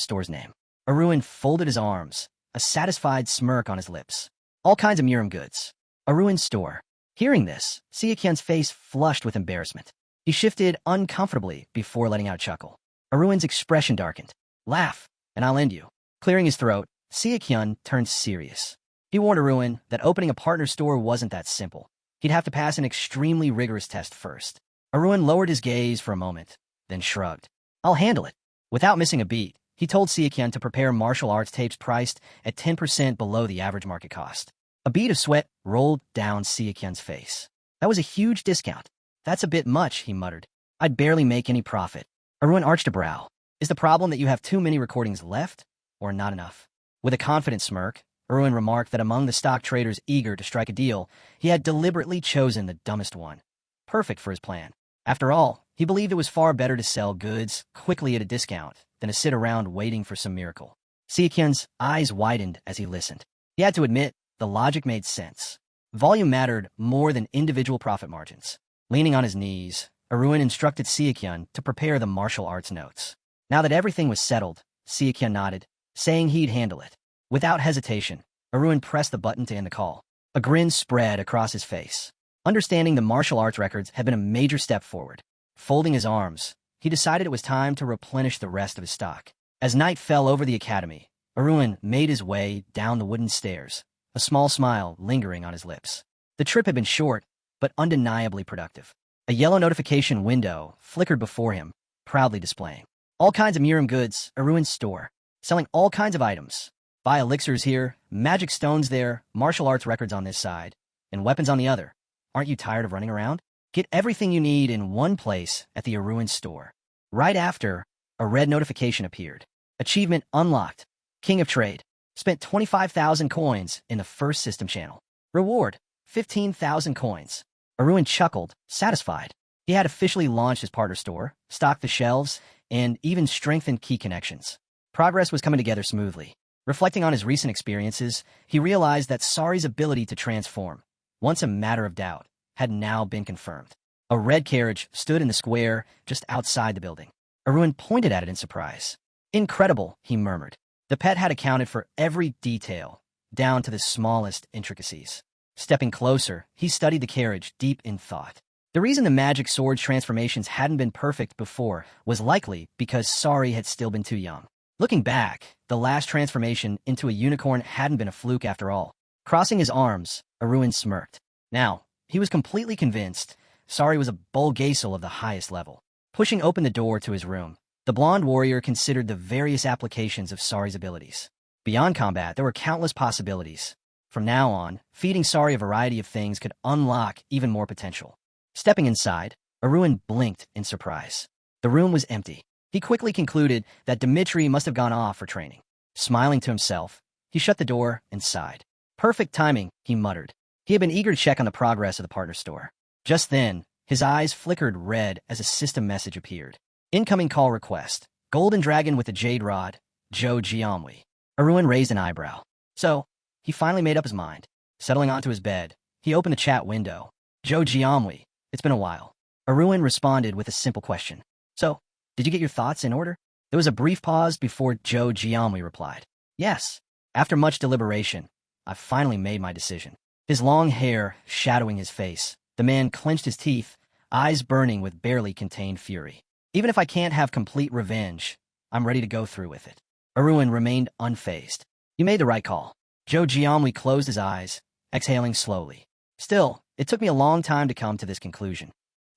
store's name. Arun folded his arms, a satisfied smirk on his lips. All kinds of Miram goods. Arun's store. Hearing this, Kieran's face flushed with embarrassment. He shifted uncomfortably before letting out a chuckle. Arun's expression darkened. Laugh, and I'll end you. Clearing his throat, Kieran turned serious. He warned Arun that opening a partner store wasn't that simple. He'd have to pass an extremely rigorous test first. Arun lowered his gaze for a moment, then shrugged. I'll handle it. Without missing a beat, he told Kieran to prepare martial arts tapes priced at 10% below the average market cost. A bead of sweat rolled down Kieran's face. That was a huge discount. That's a bit much, he muttered. I'd barely make any profit. Arun arched a brow. Is the problem that you have too many recordings left, or not enough? With a confident smirk, Arun remarked that among the stock traders eager to strike a deal, he had deliberately chosen the dumbest one. Perfect for his plan. After all, he believed it was far better to sell goods quickly at a discount than to sit around waiting for some miracle. Kieran's eyes widened as he listened. He had to admit, the logic made sense. Volume mattered more than individual profit margins. Leaning on his knees, Arun instructed Kieran to prepare the martial arts notes. Now that everything was settled, Kieran nodded, saying he'd handle it. Without hesitation, Arun pressed the button to end the call. A grin spread across his face. Understanding the martial arts records had been a major step forward. Folding his arms, he decided it was time to replenish the rest of his stock. As night fell over the academy, Arun made his way down the wooden stairs, a small smile lingering on his lips. The trip had been short, but undeniably productive. A yellow notification window flickered before him, proudly displaying all kinds of Miram goods, Arun's store, selling all kinds of items. Buy elixirs here, magic stones there, martial arts records on this side, and weapons on the other. Aren't you tired of running around? Get everything you need in one place at the Arun store. Right after, a red notification appeared. Achievement unlocked. King of Trade. Spent 25,000 coins in the first system channel. Reward, 15,000 coins. Arun chuckled, satisfied. He had officially launched his partner store, stocked the shelves, and even strengthened key connections. Progress was coming together smoothly. Reflecting on his recent experiences, he realized that Sari's ability to transform, once a matter of doubt, had now been confirmed. A red carriage stood in the square just outside the building. Arun pointed at it in surprise. Incredible, he murmured. The pet had accounted for every detail, down to the smallest intricacies. Stepping closer, he studied the carriage deep in thought. The reason the magic sword transformations hadn't been perfect before was likely because Sari had still been too young. Looking back, the last transformation into a unicorn hadn't been a fluke after all. Crossing his arms, Arun smirked. Now, he was completely convinced Sari was a Bulgasel of the highest level. Pushing open the door to his room, the blonde warrior considered the various applications of Sari's abilities. Beyond combat, there were countless possibilities. From now on, feeding Sari a variety of things could unlock even more potential. Stepping inside, Arun blinked in surprise. The room was empty. He quickly concluded that Dmitri must have gone off for training. Smiling to himself, he shut the door and sighed. Perfect timing, he muttered. He had been eager to check on the progress of the partner store. Just then, his eyes flickered red as a system message appeared. Incoming call request. Golden Dragon with the Jade Rod, Joe Giamwi. Arun raised an eyebrow. So, he finally made up his mind. Settling onto his bed, he opened the chat window. Joe Giamwi, it's been a while. Arun responded with a simple question. So, did you get your thoughts in order? There was a brief pause before Joe Giamwi replied. Yes. After much deliberation, I've finally made my decision. His long hair shadowing his face, the man clenched his teeth, eyes burning with barely contained fury. Even if I can't have complete revenge, I'm ready to go through with it. Arun remained unfazed. You made the right call. Joe Giamwi closed his eyes, exhaling slowly. Still, it took me a long time to come to this conclusion.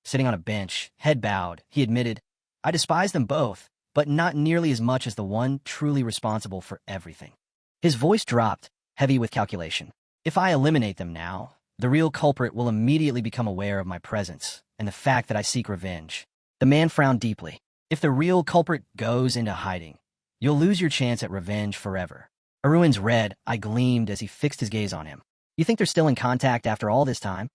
Sitting on a bench, head bowed, he admitted, I despise them both, but not nearly as much as the one truly responsible for everything. His voice dropped, heavy with calculation. If I eliminate them now, the real culprit will immediately become aware of my presence and the fact that I seek revenge. The man frowned deeply. If the real culprit goes into hiding, you'll lose your chance at revenge forever. Aruin's red eye gleamed as he fixed his gaze on him. You think they're still in contact after all this time?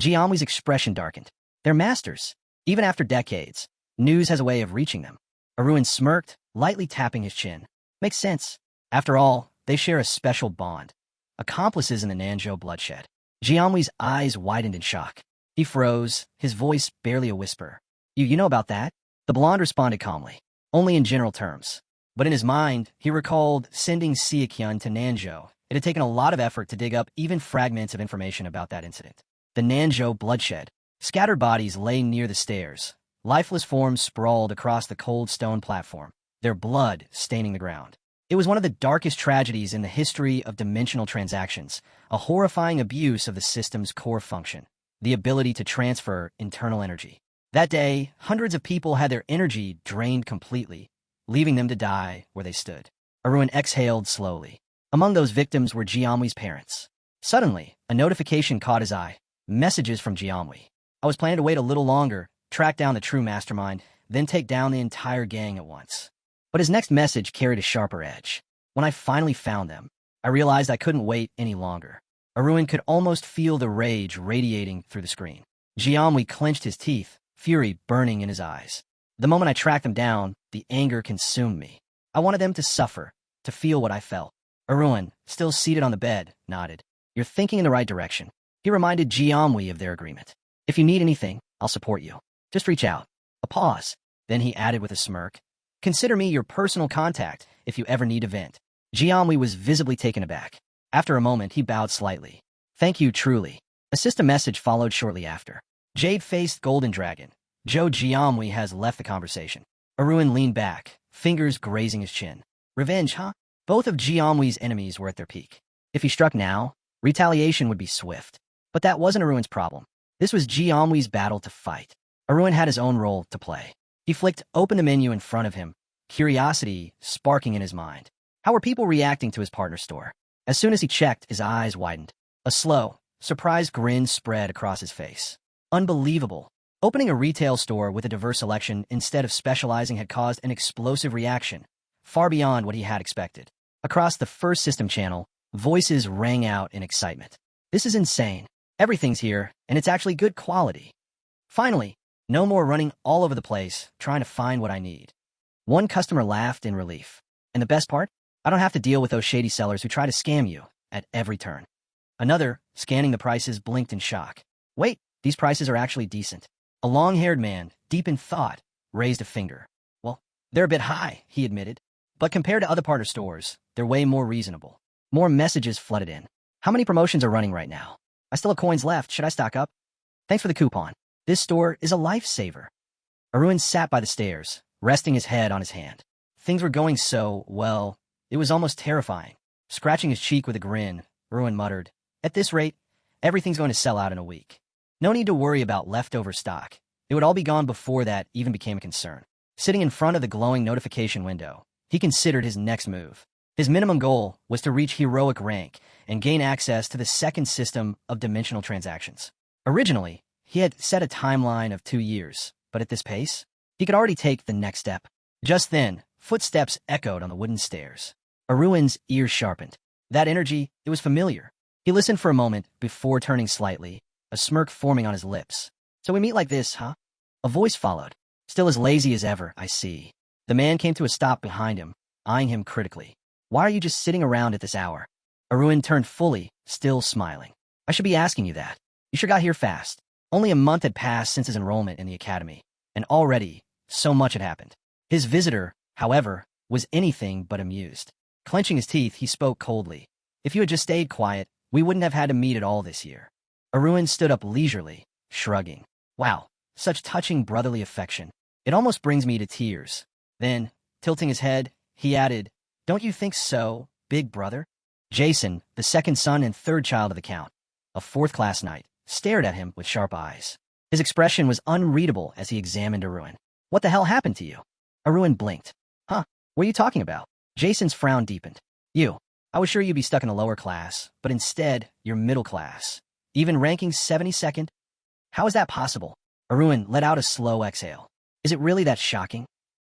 Jianwei's expression darkened. They're masters. Even after decades, news has a way of reaching them. Aruin smirked, lightly tapping his chin. Makes sense. After all, they share a special bond. Accomplices in the Nanzhou bloodshed. Jianwei's eyes widened in shock. He froze, his voice barely a whisper. You know about that? The blonde responded calmly. Only in general terms. But in his mind, he recalled sending Xie to Nanzhou. It had taken a lot of effort to dig up even fragments of information about that incident. The Nanzhou bloodshed. Scattered bodies lay near the stairs. Lifeless forms sprawled across the cold stone platform, their blood staining the ground. It was one of the darkest tragedies in the history of dimensional transactions, a horrifying abuse of the system's core function, the ability to transfer internal energy. That day, hundreds of people had their energy drained completely, leaving them to die where they stood. Aruin exhaled slowly. Among those victims were Jianwei's parents. Suddenly, a notification caught his eye. Messages from Jianwei. I was planning to wait a little longer, track down the true mastermind, then take down the entire gang at once. But his next message carried a sharper edge. When I finally found them, I realized I couldn't wait any longer. Aruin could almost feel the rage radiating through the screen. Jianwei clenched his teeth, fury burning in his eyes. The moment I tracked them down, the anger consumed me. I wanted them to suffer, to feel what I felt. Aruin, still seated on the bed, nodded. You're thinking in the right direction. He reminded Jianwei of their agreement. If you need anything, I'll support you. Just reach out. A pause. Then he added with a smirk. Consider me your personal contact if you ever need to vent. Jianwei was visibly taken aback. After a moment, he bowed slightly. Thank you, truly. A system message followed shortly after. Jade-faced golden dragon. Zhou Jianwei has left the conversation. Aruin leaned back, fingers grazing his chin. Revenge, huh? Both of Jianwei's enemies were at their peak. If he struck now, retaliation would be swift. But that wasn't Aruin's problem. This was Jianwei's battle to fight. Aruin had his own role to play. He flicked open the menu in front of him, curiosity sparking in his mind. How were people reacting to his partner's store? As soon as he checked, his eyes widened. A slow, surprised grin spread across his face. Unbelievable. Opening a retail store with a diverse selection instead of specializing had caused an explosive reaction, far beyond what he had expected. Across the first system channel, voices rang out in excitement. This is insane. Everything's here, and it's actually good quality. Finally, no more running all over the place, trying to find what I need. One customer laughed in relief. And the best part? I don't have to deal with those shady sellers who try to scam you at every turn. Another, scanning the prices, blinked in shock. Wait, these prices are actually decent. A long-haired man, deep in thought, raised a finger. Well, they're a bit high, he admitted. But compared to other partner stores, they're way more reasonable. More messages flooded in. How many promotions are running right now? I still have coins left. Should I stock up? Thanks for the coupon. This store is a lifesaver. Aruin sat by the stairs, resting his head on his hand. Things were going so, well, it was almost terrifying. Scratching his cheek with a grin, Aruin muttered, At this rate, everything's going to sell out in a week. No need to worry about leftover stock. It would all be gone before that even became a concern. Sitting in front of the glowing notification window, he considered his next move. His minimum goal was to reach heroic rank and gain access to the second system of dimensional transactions. Originally, he had set a timeline of 2 years, but at this pace, he could already take the next step. Just then, footsteps echoed on the wooden stairs. Aruin's ears sharpened. That energy, it was familiar. He listened for a moment before turning slightly, a smirk forming on his lips. So we meet like this, huh? A voice followed. Still as lazy as ever, I see. The man came to a stop behind him, eyeing him critically. Why are you just sitting around at this hour? Aruin turned fully, still smiling. I should be asking you that. You sure got here fast. Only a month had passed since his enrollment in the academy, and already, so much had happened. His visitor, however, was anything but amused. Clenching his teeth, he spoke coldly. If you had just stayed quiet, we wouldn't have had to meet at all this year. Aruin stood up leisurely, shrugging. Wow, such touching brotherly affection. It almost brings me to tears. Then, tilting his head, he added, Don't you think so, big brother? Jason, the second son and third child of the Count, a fourth-class knight, stared at him with sharp eyes. His expression was unreadable as he examined Aruin. What the hell happened to you? Arun blinked. Huh? What are you talking about? Jason's frown deepened. You. I was sure you'd be stuck in the lower class, but instead, you're middle class. Even ranking 72nd? How is that possible? Arun let out a slow exhale. Is it really that shocking?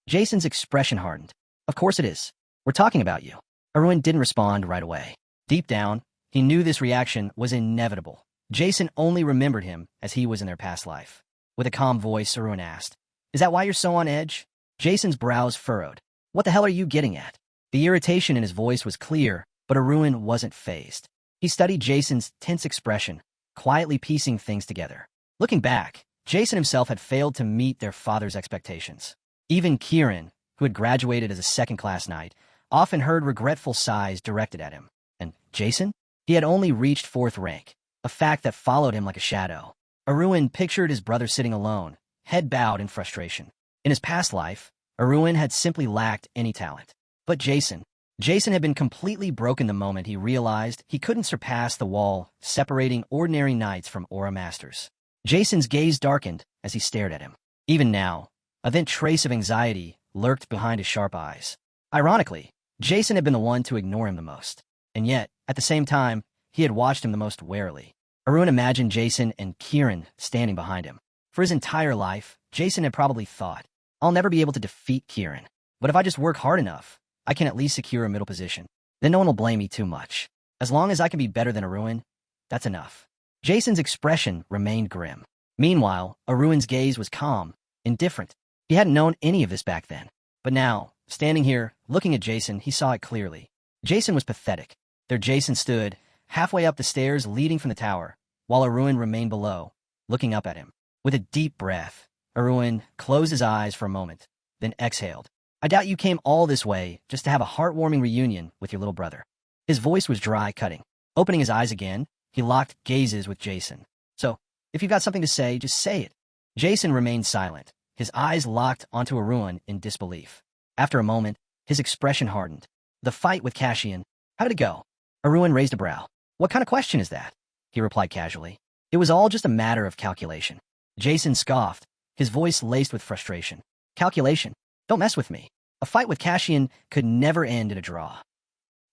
Jason's expression hardened. Of course it is. We're talking about you. Arun didn't respond right away. Deep down, he knew this reaction was inevitable. Jason only remembered him as he was in their past life. With a calm voice, Arun asked, Is that why you're so on edge? Jason's brows furrowed. What the hell are you getting at? The irritation in his voice was clear, but Arun wasn't fazed. He studied Jason's tense expression, quietly piecing things together. Looking back, Jason himself had failed to meet their father's expectations. Even Kieran, who had graduated as a second-class knight, often heard regretful sighs directed at him. And Jason? He had only reached 4th rank, a fact that followed him like a shadow. Arun pictured his brother sitting alone, head bowed in frustration. In his past life, Arun had simply lacked any talent. But Jason had been completely broken the moment he realized he couldn't surpass the wall separating ordinary knights from aura masters. Jason's gaze darkened as he stared at him. Even now, a faint trace of anxiety lurked behind his sharp eyes. Ironically, Jason had been the one to ignore him the most. And yet, at the same time, he had watched him the most warily. Arun imagined Jason and Kieran standing behind him. For his entire life, Jason had probably thought, I'll never be able to defeat Kieran. But if I just work hard enough, I can at least secure a middle position. Then no one will blame me too much. As long as I can be better than Arun, that's enough. Jason's expression remained grim. Meanwhile, Arun's gaze was calm, indifferent. He hadn't known any of this back then. But now, standing here, looking at Jason, he saw it clearly. Jason was pathetic. There Jason stood, halfway up the stairs leading from the tower, while Arun remained below, looking up at him. With a deep breath, Arun closed his eyes for a moment, then exhaled. I doubt you came all this way just to have a heartwarming reunion with your little brother. His voice was dry, cutting. Opening his eyes again, he locked gazes with Jason. So, if you've got something to say, just say it. Jason remained silent, his eyes locked onto Arun in disbelief. After a moment, his expression hardened. The fight with Cassian, how did it go? Arun raised a brow. What kind of question is that? He replied casually. It was all just a matter of calculation. Jason scoffed, his voice laced with frustration. Calculation? Don't mess with me. A fight with Cassian could never end in a draw.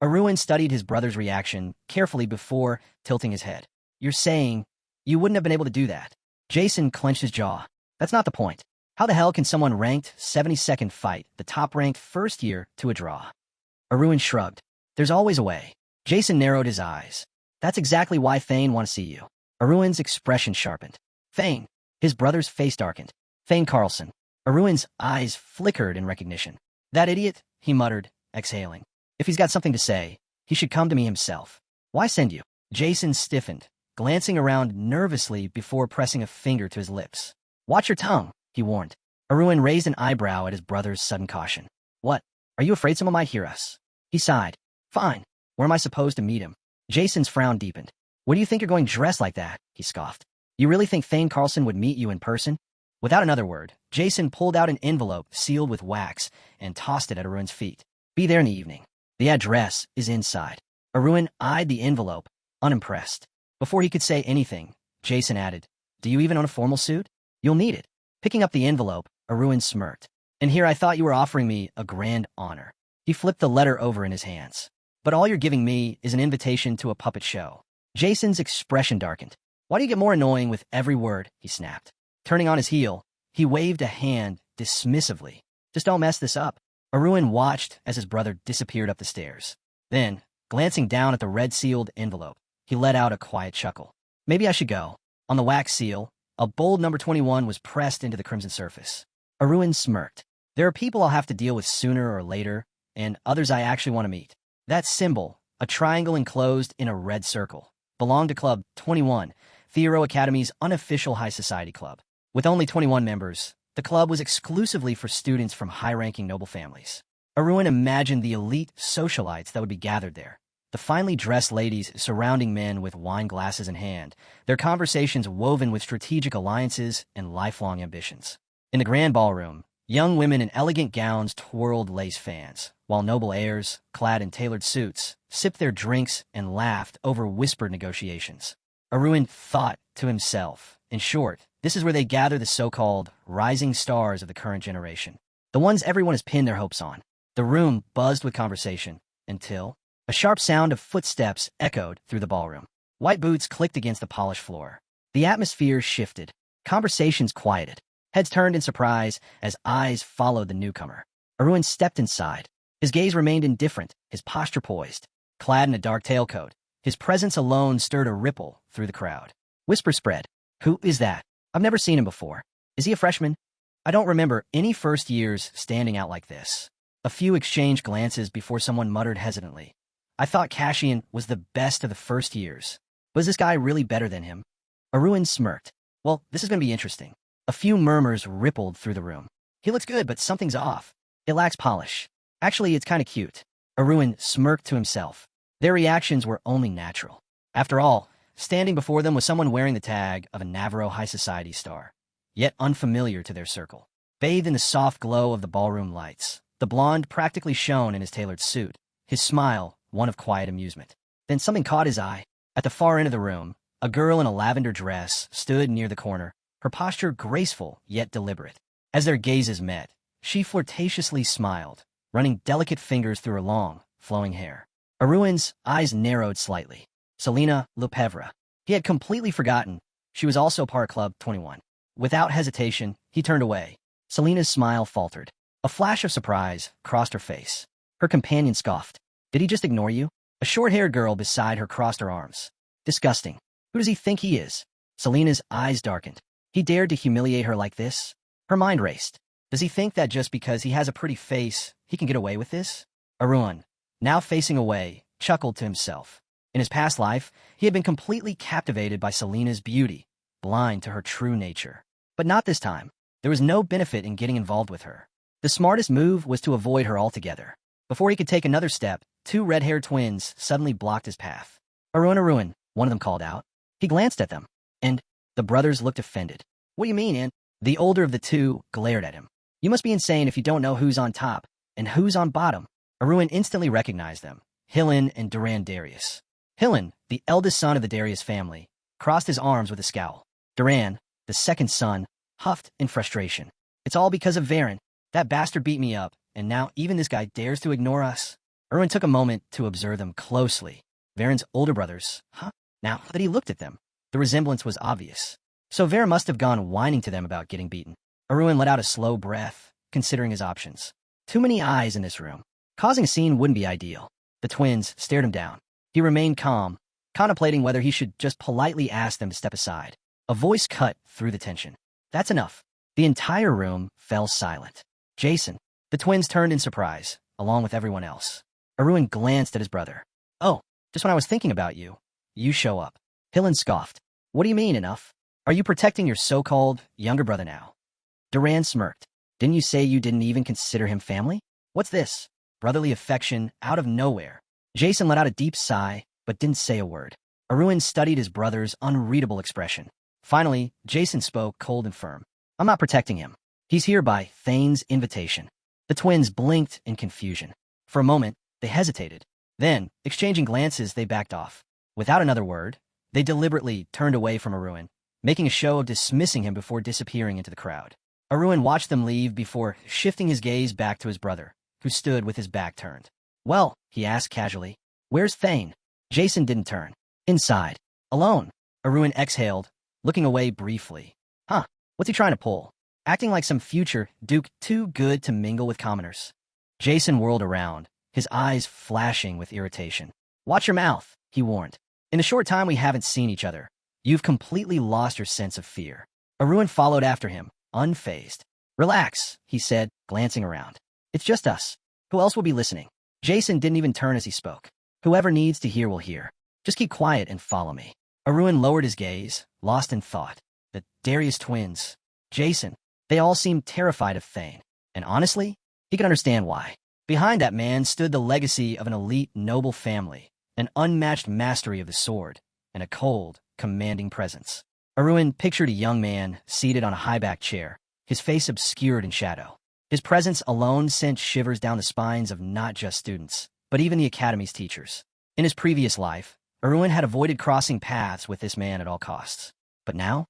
Arun studied his brother's reaction carefully before tilting his head. You're saying you wouldn't have been able to do that? Jason clenched his jaw. That's not the point. How the hell can someone ranked 72nd fight the top-ranked first year to a draw? Arun shrugged. There's always a way. Jason narrowed his eyes. That's exactly why Thane want to see you. Arun's expression sharpened. Thane. His brother's face darkened. Thane Carlson. Arun's eyes flickered in recognition. That idiot, he muttered, exhaling. If he's got something to say, he should come to me himself. Why send you? Jason stiffened, glancing around nervously before pressing a finger to his lips. Watch your tongue, he warned. Arun raised an eyebrow at his brother's sudden caution. What? Are you afraid someone might hear us? He sighed. Fine. Where am I supposed to meet him? Jason's frown deepened. What do you think you're going dressed like that? He scoffed. You really think Thane Carlson would meet you in person? Without another word, Jason pulled out an envelope sealed with wax and tossed it at Arun's feet. Be there in the evening. The address is inside. Arun eyed the envelope, unimpressed. Before he could say anything, Jason added, Do you even own a formal suit? You'll need it. Picking up the envelope, Arun smirked. And here I thought you were offering me a grand honor. He flipped the letter over in his hands. But all you're giving me is an invitation to a puppet show. Jason's expression darkened. Why do you get more annoying with every word? He snapped. Turning on his heel, he waved a hand dismissively. Just don't mess this up. Arun watched as his brother disappeared up the stairs. Then, glancing down at the red-sealed envelope, he let out a quiet chuckle. Maybe I should go. On the wax seal, a bold number 21 was pressed into the crimson surface. Arun smirked. There are people I'll have to deal with sooner or later, and others I actually want to meet. That symbol, a triangle enclosed in a red circle, belonged to Club 21, Theoro Academy's unofficial high society club. With only 21 members, the club was exclusively for students from high-ranking noble families. Arun imagined the elite socialites that would be gathered there, the finely dressed ladies surrounding men with wine glasses in hand, their conversations woven with strategic alliances and lifelong ambitions. In the grand ballroom, young women in elegant gowns twirled lace fans, while noble heirs, clad in tailored suits, sipped their drinks and laughed over whispered negotiations. Arun thought to himself, in short, this is where they gather the so-called rising stars of the current generation. The ones everyone has pinned their hopes on. The room buzzed with conversation, until a sharp sound of footsteps echoed through the ballroom. White boots clicked against the polished floor. The atmosphere shifted. Conversations quieted. Heads turned in surprise as eyes followed the newcomer. Arun stepped inside. His gaze remained indifferent, his posture poised. Clad in a dark tailcoat, his presence alone stirred a ripple through the crowd. Whisper spread. Who is that? I've never seen him before. Is he a freshman? I don't remember any first years standing out like this. A few exchanged glances before someone muttered hesitantly. I thought Cashian was the best of the first years. Was this guy really better than him? Arun smirked. Well, this is going to be interesting. A few murmurs rippled through the room. He looks good, but something's off. It lacks polish. Actually, it's kind of cute. Arun smirked to himself. Their reactions were only natural. After all, standing before them was someone wearing the tag of a Navarro high society star, yet unfamiliar to their circle. Bathed in the soft glow of the ballroom lights, the blonde practically shone in his tailored suit, his smile one of quiet amusement. Then something caught his eye. At the far end of the room, a girl in a lavender dress stood near the corner, her posture graceful yet deliberate. As their gazes met, she flirtatiously smiled, running delicate fingers through her long, flowing hair. Arun's eyes narrowed slightly. Selena Lepevre. He had completely forgotten she was also part of Club 21. Without hesitation, he turned away. Selena's smile faltered. A flash of surprise crossed her face. Her companion scoffed. Did he just ignore you? A short-haired girl beside her crossed her arms. Disgusting. Who does he think he is? Selena's eyes darkened. He dared to humiliate her like this? Her mind raced. Does he think that just because he has a pretty face, he can get away with this? Arun, now facing away, chuckled to himself. In his past life, he had been completely captivated by Selena's beauty, blind to her true nature. But not this time. There was no benefit in getting involved with her. The smartest move was to avoid her altogether. Before he could take another step, two red-haired twins suddenly blocked his path. Arun, one of them called out. He glanced at them, and the brothers looked offended. What do you mean, Aunt? The older of the two glared at him. You must be insane if you don't know who's on top and who's on bottom. Arun instantly recognized them. Hillen and Duran Darius. Hillen, the eldest son of the Darius family, crossed his arms with a scowl. Duran, the second son, huffed in frustration. It's all because of Varen. That bastard beat me up, and now even this guy dares to ignore us. Arun took a moment to observe them closely. Varen's older brothers. Now that he looked at them, the resemblance was obvious. So Varen must have gone whining to them about getting beaten. Arun let out a slow breath, considering his options. Too many eyes in this room. Causing a scene wouldn't be ideal. The twins stared him down. He remained calm, contemplating whether he should just politely ask them to step aside. A voice cut through the tension. That's enough. The entire room fell silent. Jason. The twins turned in surprise, along with everyone else. Arun glanced at his brother. Oh, just when I was thinking about you, you show up. Hillen scoffed. What do you mean, enough? Are you protecting your so-called younger brother now? Duran smirked. Didn't you say you didn't even consider him family? What's this? Brotherly affection out of nowhere. Jason let out a deep sigh, but didn't say a word. Arun studied his brother's unreadable expression. Finally, Jason spoke cold and firm. I'm not protecting him. He's here by Thane's invitation. The twins blinked in confusion. For a moment, they hesitated. Then, exchanging glances, they backed off. Without another word, they deliberately turned away from Arun, making a show of dismissing him before disappearing into the crowd. Arun watched them leave before shifting his gaze back to his brother, who stood with his back turned. Well, he asked casually, where's Thane? Jason didn't turn. Inside. Alone. Arun exhaled, looking away briefly. What's he trying to pull? Acting like some future duke too good to mingle with commoners. Jason whirled around, his eyes flashing with irritation. Watch your mouth, he warned. In the short time we haven't seen each other, you've completely lost your sense of fear. Arun followed after him, unfazed. Relax, he said, glancing around. It's just us. Who else will be listening? Jason didn't even turn as he spoke. Whoever needs to hear will hear. Just keep quiet and follow me. Arun lowered his gaze, lost in thought. The Darius twins. Jason. They all seemed terrified of Thane. And honestly, he could understand why. Behind that man stood the legacy of an elite noble family, an unmatched mastery of the sword, and a cold, commanding presence. Arun pictured a young man seated on a high-backed chair, his face obscured in shadow. His presence alone sent shivers down the spines of not just students, but even the academy's teachers. In his previous life, Arun had avoided crossing paths with this man at all costs. But now,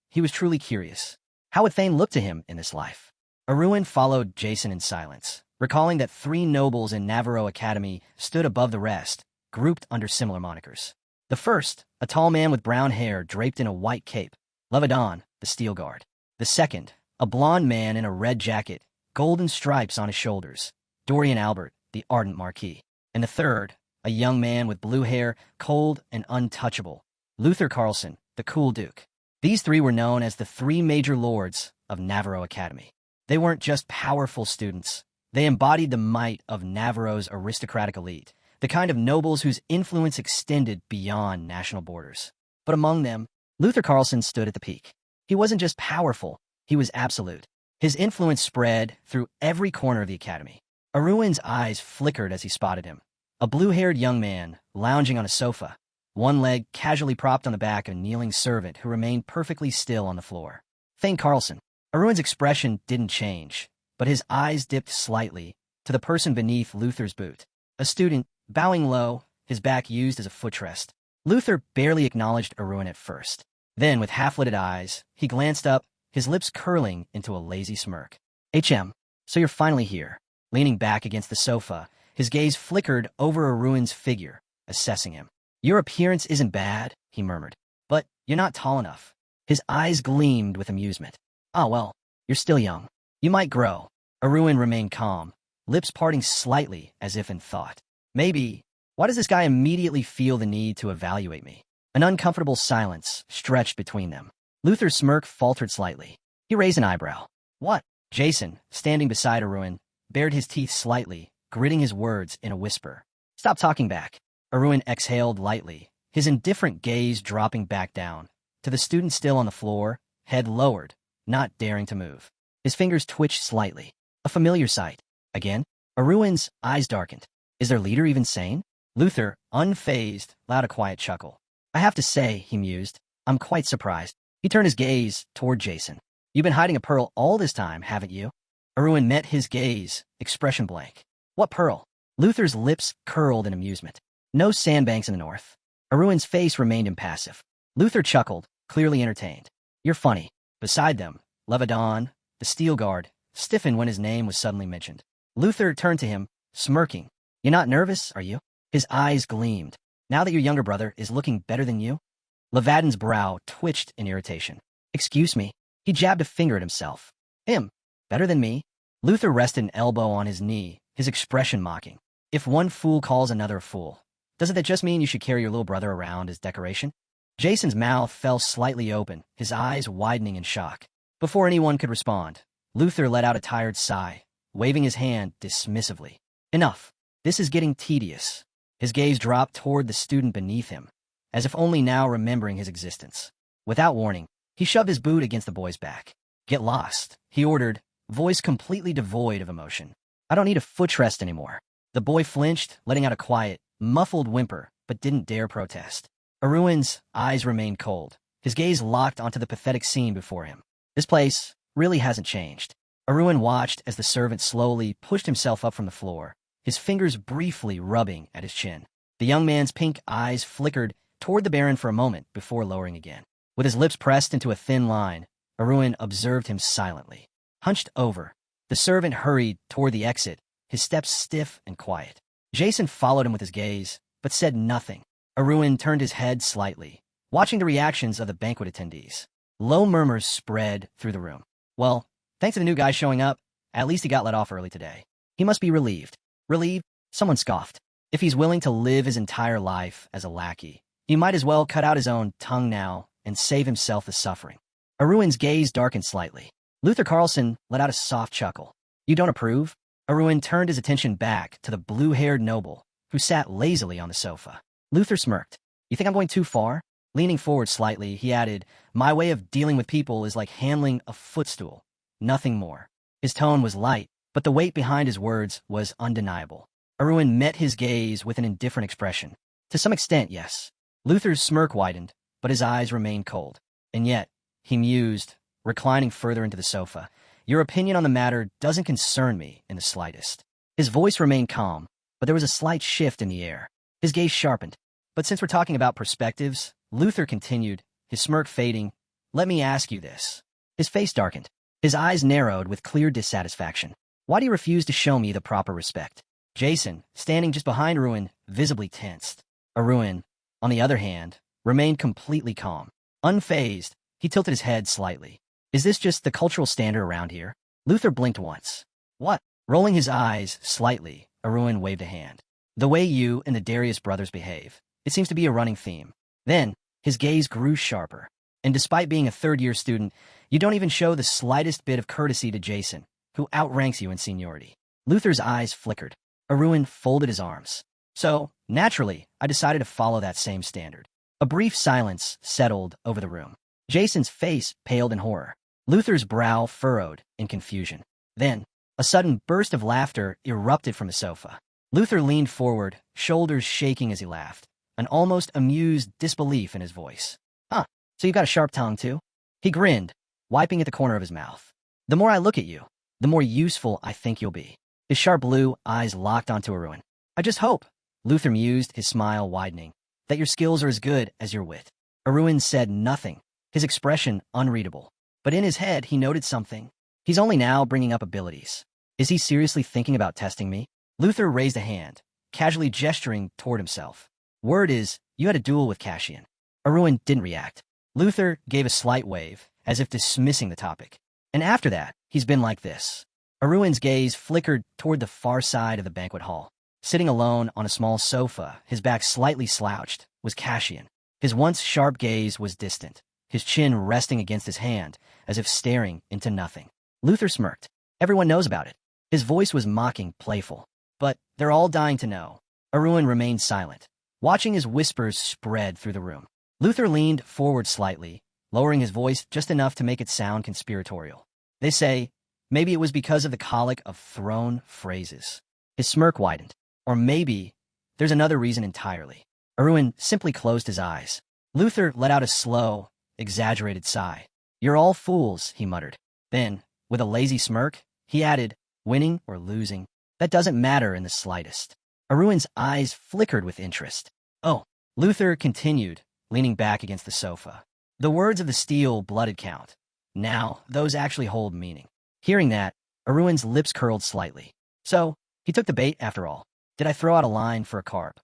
he was truly curious. How would Thane look to him in this life? Aruin followed Jason in silence, recalling that 3 nobles in Navarro Academy stood above the rest, grouped under similar monikers. The first, a tall man with brown hair draped in a white cape, Levadon, the Steel Guard. The second, a blond man in a red jacket, golden stripes on his shoulders, Dorian Albert, the Ardent Marquis. And the third, a young man with blue hair, cold and untouchable, Luther Carlson, the Cool Duke. These 3 were known as the 3 major lords of Navarro Academy. They weren't just powerful students. They embodied the might of Navarro's aristocratic elite, the kind of nobles whose influence extended beyond national borders. But among them, Luther Carlson stood at the peak. He wasn't just powerful, he was absolute. His influence spread through every corner of the academy. Aruin's eyes flickered as he spotted him. A blue-haired young man, lounging on a sofa, one leg casually propped on the back of a kneeling servant who remained perfectly still on the floor. Thane Carlson. Aruin's expression didn't change, but his eyes dipped slightly to the person beneath Luther's boot. A student, bowing low, his back used as a footrest. Luther barely acknowledged Aruin at first. Then, with half-lidded eyes, he glanced up, his lips curling into a lazy smirk. So you're finally here. Leaning back against the sofa, his gaze flickered over Aruin's figure, assessing him. Your appearance isn't bad, he murmured, but you're not tall enough. His eyes gleamed with amusement. Ah, well, you're still young. You might grow. Aruin remained calm, lips parting slightly as if in thought. Maybe. Why does this guy immediately feel the need to evaluate me? An uncomfortable silence stretched between them. Luther's smirk faltered slightly. He raised an eyebrow. What? Jason, standing beside Aruin, bared his teeth slightly, gritting his words in a whisper. Stop talking back. Aruin exhaled lightly, his indifferent gaze dropping back down, to the student still on the floor, head lowered, not daring to move. His fingers twitched slightly. A familiar sight. Again, Aruin's eyes darkened. Is their leader even sane? Luther, unfazed, allowed a quiet chuckle. I have to say, he mused, I'm quite surprised. He turned his gaze toward Jason. You've been hiding a pearl all this time, haven't you? Aruin met his gaze, expression blank. What pearl? Luther's lips curled in amusement. No sandbanks in the north. Aruin's face remained impassive. Luther chuckled, clearly entertained. You're funny. Beside them, Levadon, the Steel Guard, stiffened when his name was suddenly mentioned. Luther turned to him, smirking. You're not nervous, are you? His eyes gleamed. Now that your younger brother is looking better than you? Levadon's brow twitched in irritation. Excuse me. He jabbed a finger at himself. Him. Better than me? Luther rested an elbow on his knee, his expression mocking. If one fool calls another a fool, doesn't that just mean you should carry your little brother around as decoration? Jason's mouth fell slightly open, his eyes widening in shock. Before anyone could respond, Luther let out a tired sigh, waving his hand dismissively. Enough. This is getting tedious. His gaze dropped toward the student beneath him, as if only now remembering his existence. Without warning, he shoved his boot against the boy's back. Get lost, he ordered, voice completely devoid of emotion. I don't need a footrest anymore. The boy flinched, letting out a quiet, muffled whimper, but didn't dare protest. Aruin's eyes remained cold, his gaze locked onto the pathetic scene before him. This place really hasn't changed. Aruin watched as the servant slowly pushed himself up from the floor, his fingers briefly rubbing at his chin. The young man's pink eyes flickered toward the Baron for a moment before lowering again. With his lips pressed into a thin line, Aruin observed him silently. Hunched over, the servant hurried toward the exit, his steps stiff and quiet. Jason followed him with his gaze, but said nothing. Aruin turned his head slightly, watching the reactions of the banquet attendees. Low murmurs spread through the room. Well, thanks to the new guy showing up, at least he got let off early today. He must be relieved. Relieved? Someone scoffed. If he's willing to live his entire life as a lackey, he might as well cut out his own tongue now and save himself the suffering. Aruin's gaze darkened slightly. Luther Carlson let out a soft chuckle. You don't approve? Aruin turned his attention back to the blue-haired noble, who sat lazily on the sofa. Luther smirked. You think I'm going too far? Leaning forward slightly, he added, My way of dealing with people is like handling a footstool. Nothing more. His tone was light, but the weight behind his words was undeniable. Aruin met his gaze with an indifferent expression. To some extent, yes. Luther's smirk widened, but his eyes remained cold. And yet, he mused, reclining further into the sofa, your opinion on the matter doesn't concern me in the slightest. His voice remained calm, but there was a slight shift in the air. His gaze sharpened. But since we're talking about perspectives, Luther continued, his smirk fading, let me ask you this. His face darkened. His eyes narrowed with clear dissatisfaction. Why do you refuse to show me the proper respect? Jason, standing just behind Ruin, visibly tensed. Ruin, on the other hand, remained completely calm. Unfazed, he tilted his head slightly. Is this just the cultural standard around here? Luther blinked once. What? Rolling his eyes slightly, Ruin waved a hand. The way you and the Darius brothers behave. It seems to be a running theme. Then, his gaze grew sharper. And despite being a third-year student, you don't even show the slightest bit of courtesy to Jason, who outranks you in seniority. Luther's eyes flickered. Ruin folded his arms. So, naturally, I decided to follow that same standard. A brief silence settled over the room. Jason's face paled in horror. Luther's brow furrowed in confusion. Then, a sudden burst of laughter erupted from the sofa. Luther leaned forward, shoulders shaking as he laughed, an almost amused disbelief in his voice. Huh, so you've got a sharp tongue too? He grinned, wiping at the corner of his mouth. The more I look at you, the more useful I think you'll be. His sharp blue eyes locked onto Ruin. I just hope, Luther mused, his smile widening, that your skills are as good as your wit. Ruin said nothing, his expression unreadable. But in his head, he noted something. He's only now bringing up abilities. Is he seriously thinking about testing me? Luther raised a hand, casually gesturing toward himself. Word is, you had a duel with Kieran. Ruin didn't react. Luther gave a slight wave, as if dismissing the topic. And after that, he's been like this. Ruin's gaze flickered toward the far side of the banquet hall. Sitting alone on a small sofa, his back slightly slouched, was Kieran. His once sharp gaze was distant, his chin resting against his hand, as if staring into nothing. Luther smirked. Everyone knows about it. His voice was mocking, playful. But they're all dying to know. Ruin remained silent, watching his whispers spread through the room. Luther leaned forward slightly, lowering his voice just enough to make it sound conspiratorial. They say, maybe it was because of the colic of thrown phrases. His smirk widened. Or maybe there's another reason entirely. Ruin simply closed his eyes. Luther let out a slow, exaggerated sigh. You're all fools, he muttered. Then, with a lazy smirk, he added, winning or losing, that doesn't matter in the slightest. Ruin's eyes flickered with interest. Oh, Luther continued, leaning back against the sofa. The words of the steel-blooded count. Now, those actually hold meaning. Hearing that, Ruin's lips curled slightly. So, he took the bait after all. Did I throw out a line for a carp,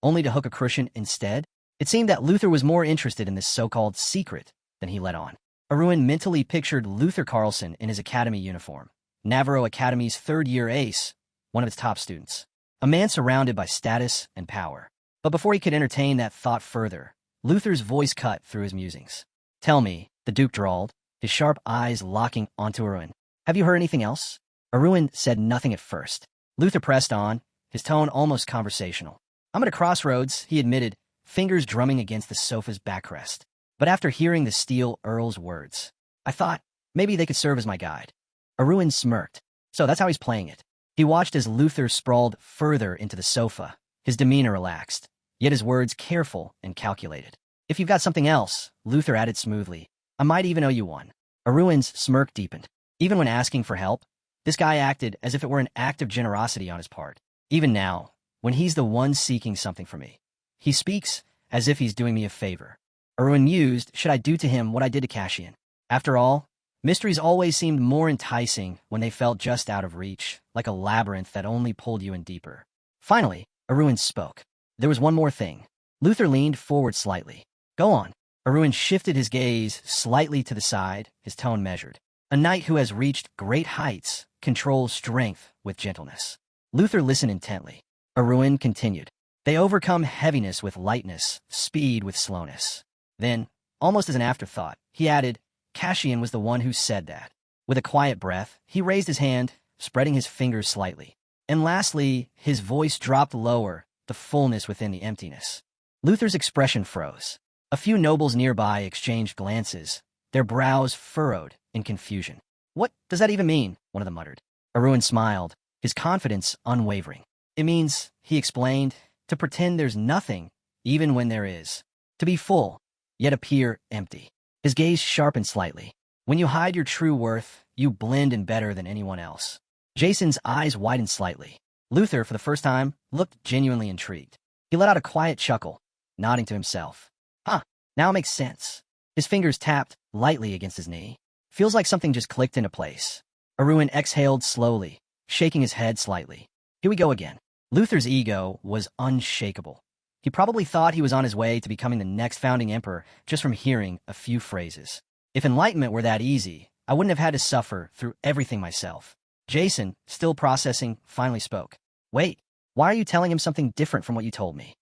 only to hook a crucian instead? It seemed that Luther was more interested in this so-called secret than he let on. Ruin mentally pictured Luther Carlson in his academy uniform, Navarro Academy's third-year ace, one of its top students, a man surrounded by status and power. But before he could entertain that thought further, Luther's voice cut through his musings. Tell me, the Duke drawled, his sharp eyes locking onto Ruin. Have you heard anything else? Ruin said nothing at first. Luther pressed on, his tone almost conversational. I'm at a crossroads, he admitted, fingers drumming against the sofa's backrest. But after hearing the steel earl's words, I thought maybe they could serve as my guide. Ruin smirked. So that's how he's playing it. He watched as Luther sprawled further into the sofa, his demeanor relaxed, yet his words careful and calculated. If you've got something else, Luther added smoothly, I might even owe you one. Ruin's smirk deepened. Even when asking for help, this guy acted as if it were an act of generosity on his part. Even now, when he's the one seeking something from me, he speaks as if he's doing me a favor. Ruin mused, should I do to him what I did to Kieran? After all, mysteries always seemed more enticing when they felt just out of reach, like a labyrinth that only pulled you in deeper. Finally, Ruin spoke. There was one more thing. Luther leaned forward slightly. Go on. Ruin shifted his gaze slightly to the side, his tone measured. A knight who has reached great heights controls strength with gentleness. Luther listened intently. Ruin continued. They overcome heaviness with lightness, speed with slowness. Then, almost as an afterthought, he added, Kieran was the one who said that. With a quiet breath, he raised his hand, spreading his fingers slightly. And lastly, his voice dropped lower, the fullness within the emptiness. Luther's expression froze. A few nobles nearby exchanged glances, their brows furrowed in confusion. What does that even mean? One of them muttered. Ruin smiled, his confidence unwavering. It means, he explained, to pretend there's nothing, even when there is. To be full, yet appear empty. His gaze sharpened slightly. When you hide your true worth, you blend in better than anyone else. Jason's eyes widened slightly. Luther, for the first time, looked genuinely intrigued. He let out a quiet chuckle, nodding to himself. Huh, now it makes sense. His fingers tapped lightly against his knee. Feels like something just clicked into place. Arun exhaled slowly, shaking his head slightly. Here we go again. Luther's ego was unshakable. He probably thought he was on his way to becoming the next founding emperor just from hearing a few phrases. If enlightenment were that easy, I wouldn't have had to suffer through everything myself. Jason, still processing, finally spoke. Wait, why are you telling him something different from what you told me?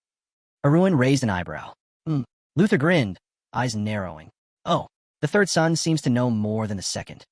Arun raised an eyebrow. Luther grinned, eyes narrowing. Oh, the third son seems to know more than the second.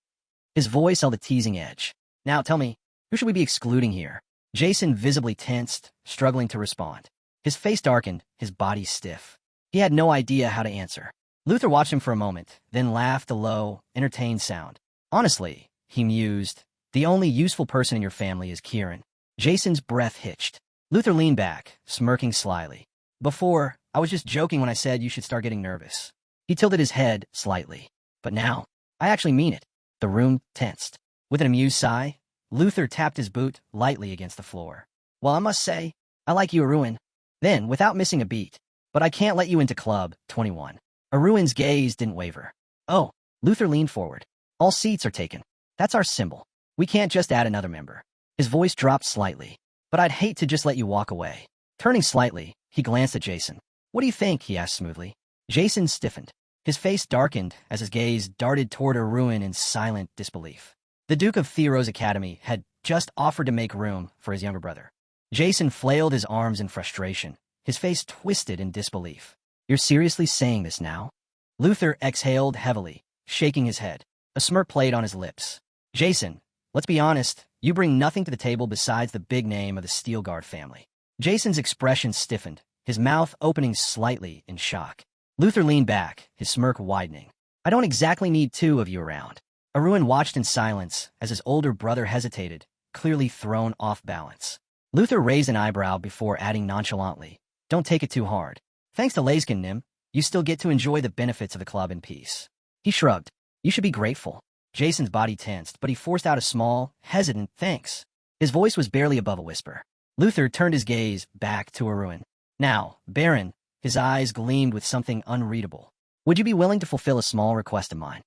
His voice held a teasing edge. Now tell me, who should we be excluding here? Jason visibly tensed, struggling to respond. His face darkened, his body stiff. He had no idea how to answer. Luther watched him for a moment, then laughed a low, entertained sound. Honestly, he mused, the only useful person in your family is Kieran. Jason's breath hitched. Luther leaned back, smirking slyly. Before, I was just joking when I said you should start getting nervous. He tilted his head slightly. But now, I actually mean it. The room tensed. With an amused sigh, Luther tapped his boot lightly against the floor. Well, I must say, I like you, Arun. Then, without missing a beat, but I can't let you into Club 21. Arun's gaze didn't waver. Oh, Luther leaned forward. All seats are taken. That's our symbol. We can't just add another member. His voice dropped slightly. But I'd hate to just let you walk away. Turning slightly, he glanced at Jason. What do you think? He asked smoothly. Jason stiffened. His face darkened as his gaze darted toward Arun in silent disbelief. The Duke of Thero's Academy had just offered to make room for his younger brother. Jason flailed his arms in frustration, his face twisted in disbelief. You're seriously saying this now? Luther exhaled heavily, shaking his head. A smirk played on his lips. Jason, let's be honest, you bring nothing to the table besides the big name of the Steelguard family. Jason's expression stiffened, his mouth opening slightly in shock. Luther leaned back, his smirk widening. I don't exactly need two of you around. Arun watched in silence as his older brother hesitated, clearly thrown off balance. Luther raised an eyebrow before adding nonchalantly, don't take it too hard. Thanks to Layskin Nim, you still get to enjoy the benefits of the club in peace. He shrugged. You should be grateful. Jason's body tensed, but he forced out a small, hesitant thanks. His voice was barely above a whisper. Luther turned his gaze back to Arun. Now, Baron, his eyes gleamed with something unreadable. Would you be willing to fulfill a small request of mine?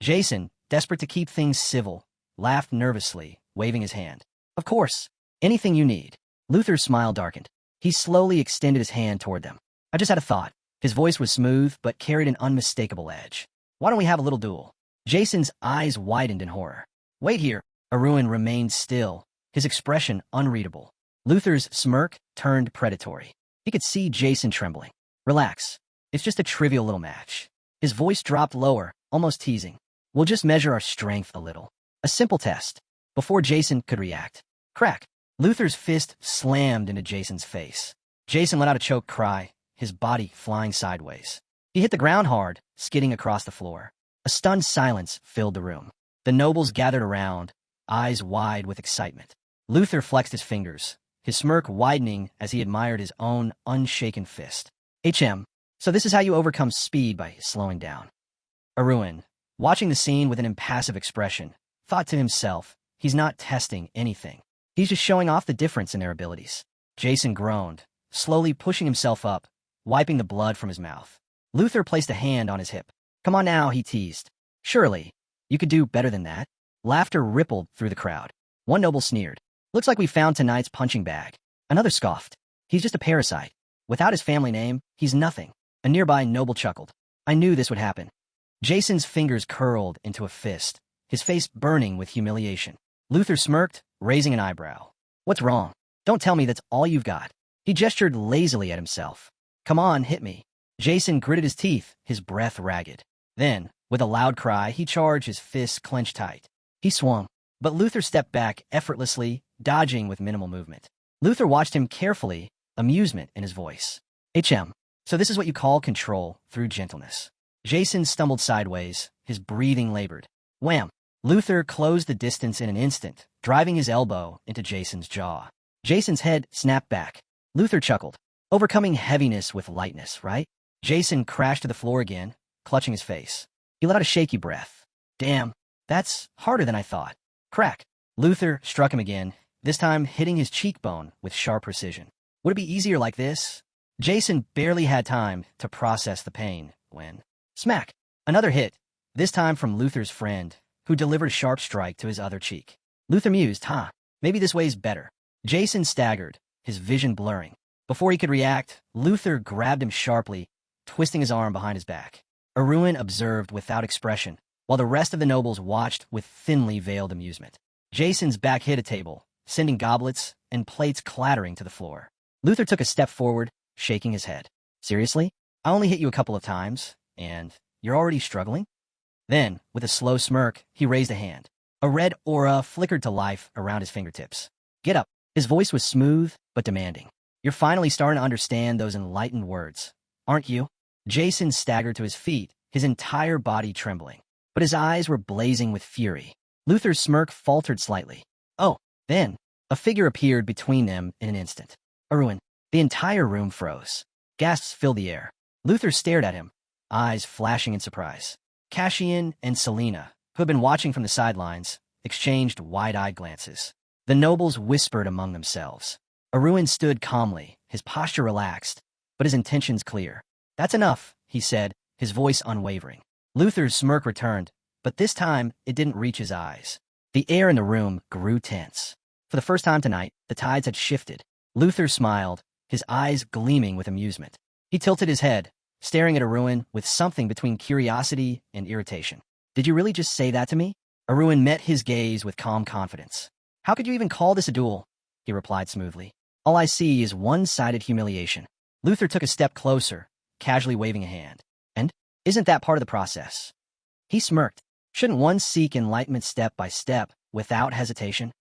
Jason, desperate to keep things civil, laughed nervously, waving his hand. Of course. Anything you need. Luther's smile darkened. He slowly extended his hand toward them. I just had a thought. His voice was smooth, but carried an unmistakable edge. Why don't we have a little duel? Jason's eyes widened in horror. Wait here. Arun remained still, his expression unreadable. Luther's smirk turned predatory. He could see Jason trembling. Relax. It's just a trivial little match. His voice dropped lower, almost teasing. We'll just measure our strength a little. A simple test. Before Jason could react. Crack. Luther's fist slammed into Jason's face. Jason let out a choked cry, his body flying sideways. He hit the ground hard, skidding across the floor. A stunned silence filled the room. The nobles gathered around, eyes wide with excitement. Luther flexed his fingers, his smirk widening as he admired his own unshaken fist. So this is how you overcome speed, by slowing down. Arun, watching the scene with an impassive expression, thought to himself, he's not testing anything. He's just showing off the difference in their abilities. Jason groaned, slowly pushing himself up, wiping the blood from his mouth. Luther placed a hand on his hip. Come on now, he teased. Surely, you could do better than that. Laughter rippled through the crowd. One noble sneered. Looks like we found tonight's punching bag. Another scoffed. He's just a parasite. Without his family name, he's nothing. A nearby noble chuckled. I knew this would happen. Jason's fingers curled into a fist, his face burning with humiliation. Luther smirked, raising an eyebrow. What's wrong? Don't tell me that's all you've got. He gestured lazily at himself. Come on, hit me. Jason gritted his teeth, his breath ragged. Then, with a loud cry, he charged, his fists clenched tight. He swung, but Luther stepped back effortlessly, dodging with minimal movement. Luther watched him carefully, amusement in his voice. So this is what you call control through gentleness. Jason stumbled sideways, his breathing labored. Wham! Luther closed the distance in an instant, driving his elbow into Jason's jaw. Jason's head snapped back. Luther chuckled. Overcoming heaviness with lightness, right? Jason crashed to the floor again, clutching his face. He let out a shaky breath. Damn, that's harder than I thought. Crack. Luther struck him again, this time hitting his cheekbone with sharp precision. Would it be easier like this? Jason barely had time to process the pain when... Smack! Another hit, this time from Luther's friend, who delivered a sharp strike to his other cheek. Luther mused, maybe this way's better. Jason staggered, his vision blurring. Before he could react, Luther grabbed him sharply, twisting his arm behind his back. Arun observed without expression, while the rest of the nobles watched with thinly veiled amusement. Jason's back hit a table, sending goblets and plates clattering to the floor. Luther took a step forward, shaking his head. Seriously? I only hit you a couple of times, and you're already struggling? Then, with a slow smirk, he raised a hand. A red aura flickered to life around his fingertips. Get up. His voice was smooth, but demanding. You're finally starting to understand those enlightened words, aren't you? Jason staggered to his feet, his entire body trembling. But his eyes were blazing with fury. Luther's smirk faltered slightly. Oh, then, a figure appeared between them in an instant. Arun. The entire room froze. Gasps filled the air. Luther stared at him, eyes flashing in surprise. Cassian and Selena, who had been watching from the sidelines, exchanged wide-eyed glances. The nobles whispered among themselves. Arun stood calmly, his posture relaxed, but his intentions clear. That's enough, he said, his voice unwavering. Luther's smirk returned, but this time it didn't reach his eyes. The air in the room grew tense. For the first time tonight, the tides had shifted. Luther smiled, his eyes gleaming with amusement. He tilted his head, staring at Arun with something between curiosity and irritation. Did you really just say that to me? Arun met his gaze with calm confidence. How could you even call this a duel? He replied smoothly. All I see is one-sided humiliation. Luther took a step closer, casually waving a hand. And isn't that part of the process? He smirked. Shouldn't one seek enlightenment step by step, without hesitation?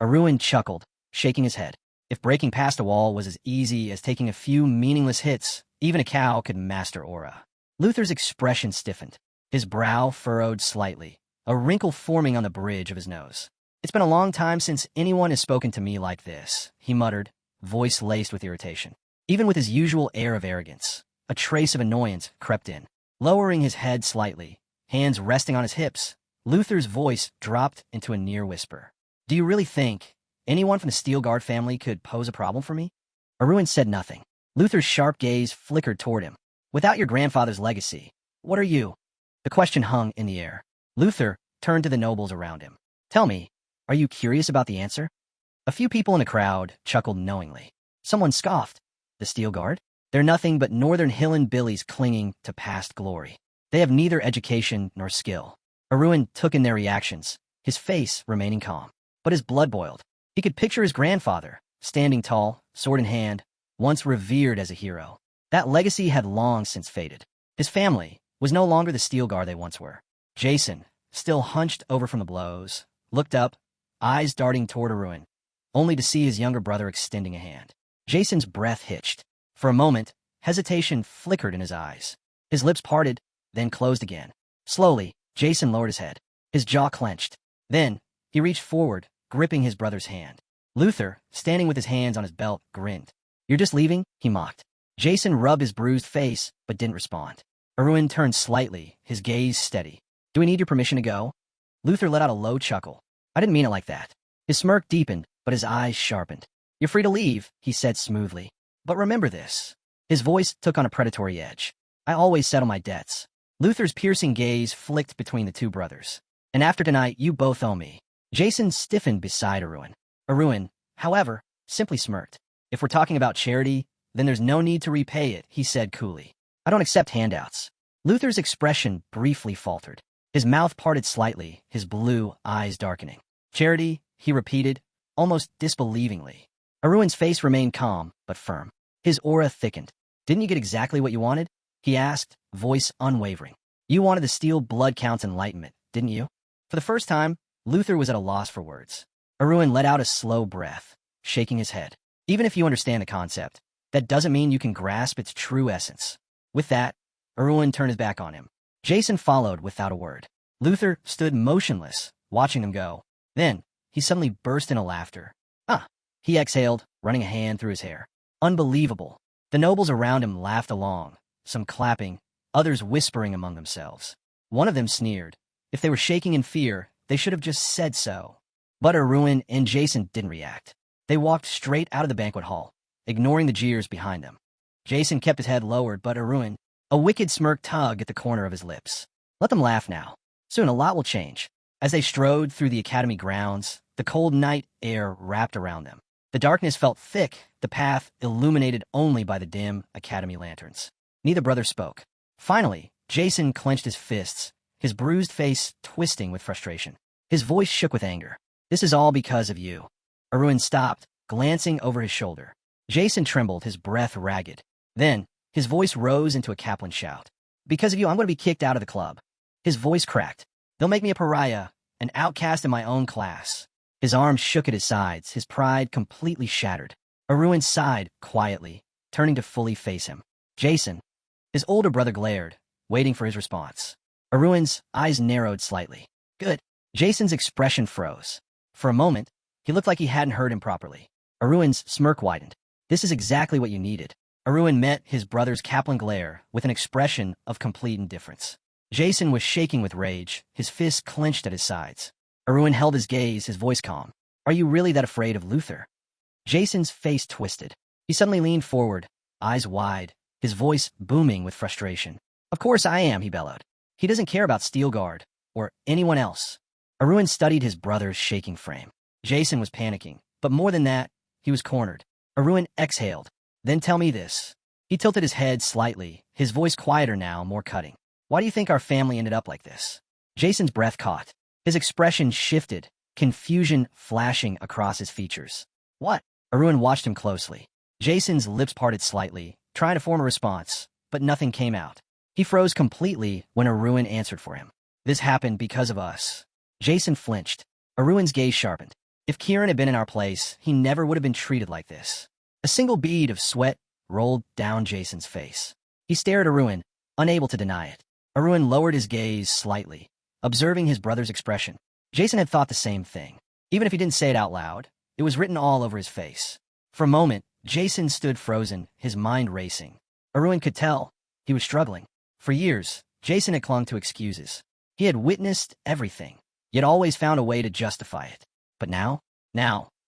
Arun chuckled, shaking his head. If breaking past a wall was as easy as taking a few meaningless hits, even a cow could master aura. Luther's expression stiffened. His brow furrowed slightly, a wrinkle forming on the bridge of his nose. It's been a long time since anyone has spoken to me like this, he muttered, voice laced with irritation. Even with his usual air of arrogance, a trace of annoyance crept in. Lowering his head slightly, hands resting on his hips, Luther's voice dropped into a near whisper. Do you really think anyone from the Steel Guard family could pose a problem for me? Arun said nothing. Luther's sharp gaze flickered toward him. Without your grandfather's legacy, what are you? The question hung in the air. Luther turned to the nobles around him. Tell me, are you curious about the answer? A few people in the crowd chuckled knowingly. Someone scoffed. The Steel Guard? They're nothing but Northern Hillen Billies clinging to past glory. They have neither education nor skill. Arun took in their reactions, his face remaining calm. But his blood boiled. He could picture his grandfather, standing tall, sword in hand, once revered as a hero. That legacy had long since faded. His family was no longer the Steel Guard they once were. Jason, still hunched over from the blows, looked up, eyes darting toward Arun, only to see his younger brother extending a hand. Jason's breath hitched. For a moment, hesitation flickered in his eyes. His lips parted, then closed again. Slowly, Jason lowered his head. His jaw clenched. Then, he reached forward, gripping his brother's hand. Luther, standing with his hands on his belt, grinned. You're just leaving? He mocked. Jason rubbed his bruised face, but didn't respond. Arun turned slightly, his gaze steady. Do we need your permission to go? Luther let out a low chuckle. I didn't mean it like that. His smirk deepened, but his eyes sharpened. You're free to leave, he said smoothly. But remember this. His voice took on a predatory edge. I always settle my debts. Luther's piercing gaze flicked between the two brothers. And after tonight, you both owe me. Jason stiffened beside Arun. Arun, however, simply smirked. If we're talking about charity, then there's no need to repay it, he said coolly. I don't accept handouts. Luther's expression briefly faltered. His mouth parted slightly, his blue eyes darkening. Charity, he repeated, almost disbelievingly. Arun's face remained calm, but firm. His aura thickened. Didn't you get exactly what you wanted? He asked, voice unwavering. You wanted the Steel Blood Count's enlightenment, didn't you? For the first time, Luther was at a loss for words. Arun let out a slow breath, shaking his head. Even if you understand the concept, that doesn't mean you can grasp its true essence. With that, Arun turned his back on him. Jason followed without a word. Luther stood motionless, watching them go. Then, he suddenly burst into laughter. He exhaled, running a hand through his hair. Unbelievable. The nobles around him laughed along, some clapping, others whispering among themselves. One of them sneered. If they were shaking in fear, they should have just said so. But Arun and Jason didn't react. They walked straight out of the banquet hall, ignoring the jeers behind them. Jason kept his head lowered, but Arun, a wicked smirk tugged at the corner of his lips. Let them laugh now. Soon a lot will change. As they strode through the academy grounds, the cold night air wrapped around them. The darkness felt thick, the path illuminated only by the dim academy lanterns. Neither brother spoke. Finally, Jason clenched his fists, his bruised face twisting with frustration. His voice shook with anger. This is all because of you. Arun stopped, glancing over his shoulder. Jason trembled, his breath ragged. Then, his voice rose into a Kaplan shout. Because of you, I'm going to be kicked out of the club. His voice cracked. They'll make me a pariah, an outcast in my own class. His arms shook at his sides, his pride completely shattered. Arun sighed quietly, turning to fully face him. Jason. His older brother glared, waiting for his response. Arun's eyes narrowed slightly. Good. Jason's expression froze. For a moment, he looked like he hadn't heard him properly. Arun's smirk widened. This is exactly what you needed. Arun met his brother's Kaplan glare with an expression of complete indifference. Jason was shaking with rage, his fists clenched at his sides. Arun held his gaze, his voice calm. Are you really that afraid of Luther? Jason's face twisted. He suddenly leaned forward, eyes wide, his voice booming with frustration. Of course I am, he bellowed. He doesn't care about Steelguard, or anyone else. Arun studied his brother's shaking frame. Jason was panicking, but more than that, he was cornered. Arun exhaled. Then tell me this. He tilted his head slightly, his voice quieter now, more cutting. Why do you think our family ended up like this? Jason's breath caught. His expression shifted, confusion flashing across his features. What? Arun watched him closely. Jason's lips parted slightly, trying to form a response, but nothing came out. He froze completely when Arun answered for him. This happened because of us. Jason flinched. Arun's gaze sharpened. If Kieran had been in our place, he never would have been treated like this. A single bead of sweat rolled down Jason's face. He stared at Arun, unable to deny it. Arun lowered his gaze slightly, observing his brother's expression. Jason had thought the same thing. Even if he didn't say it out loud, it was written all over his face. For a moment, Jason stood frozen, his mind racing. Arun could tell he was struggling. For years, Jason had clung to excuses. He had witnessed everything, yet always found a way to justify it. But now,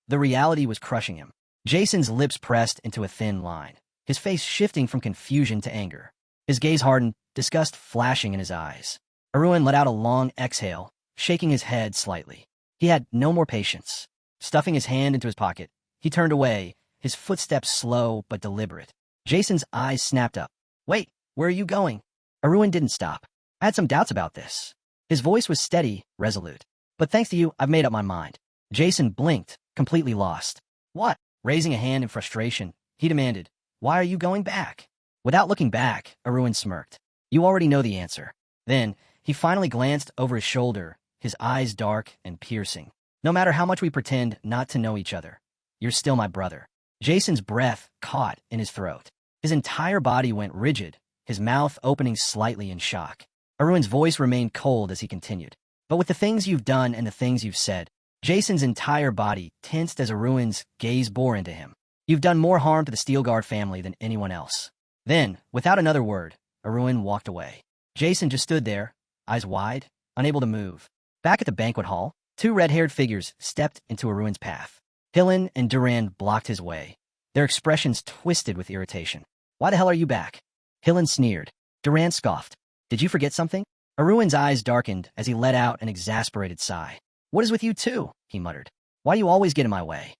the reality was crushing him. Jason's lips pressed into a thin line, his face shifting from confusion to anger. His gaze hardened, disgust flashing in his eyes. Arun let out a long exhale, shaking his head slightly. He had no more patience. Stuffing his hand into his pocket, he turned away, his footsteps slow but deliberate. Jason's eyes snapped up. Wait, where are you going? Arun didn't stop. I had some doubts about this. His voice was steady, resolute. But thanks to you, I've made up my mind. Jason blinked, completely lost. What? Raising a hand in frustration, he demanded, Why are you going back? Without looking back, Arun smirked. You already know the answer. Then, he finally glanced over his shoulder, his eyes dark and piercing. No matter how much we pretend not to know each other, you're still my brother. Jason's breath caught in his throat. His entire body went rigid, his mouth opening slightly in shock. Arun's voice remained cold as he continued. But with the things you've done and the things you've said, Jason's entire body tensed as Arun's gaze bore into him. You've done more harm to the Steelguard family than anyone else. Then, without another word, Arun walked away. Jason just stood there, eyes wide, unable to move. Back at the banquet hall, two red-haired figures stepped into Arun's path. Kieran and Duran blocked his way, their expressions twisted with irritation. Why the hell are you back? Kieran sneered. Duran scoffed. Did you forget something? Arun's eyes darkened as he let out an exasperated sigh. What is with you two? He muttered. Why do you always get in my way?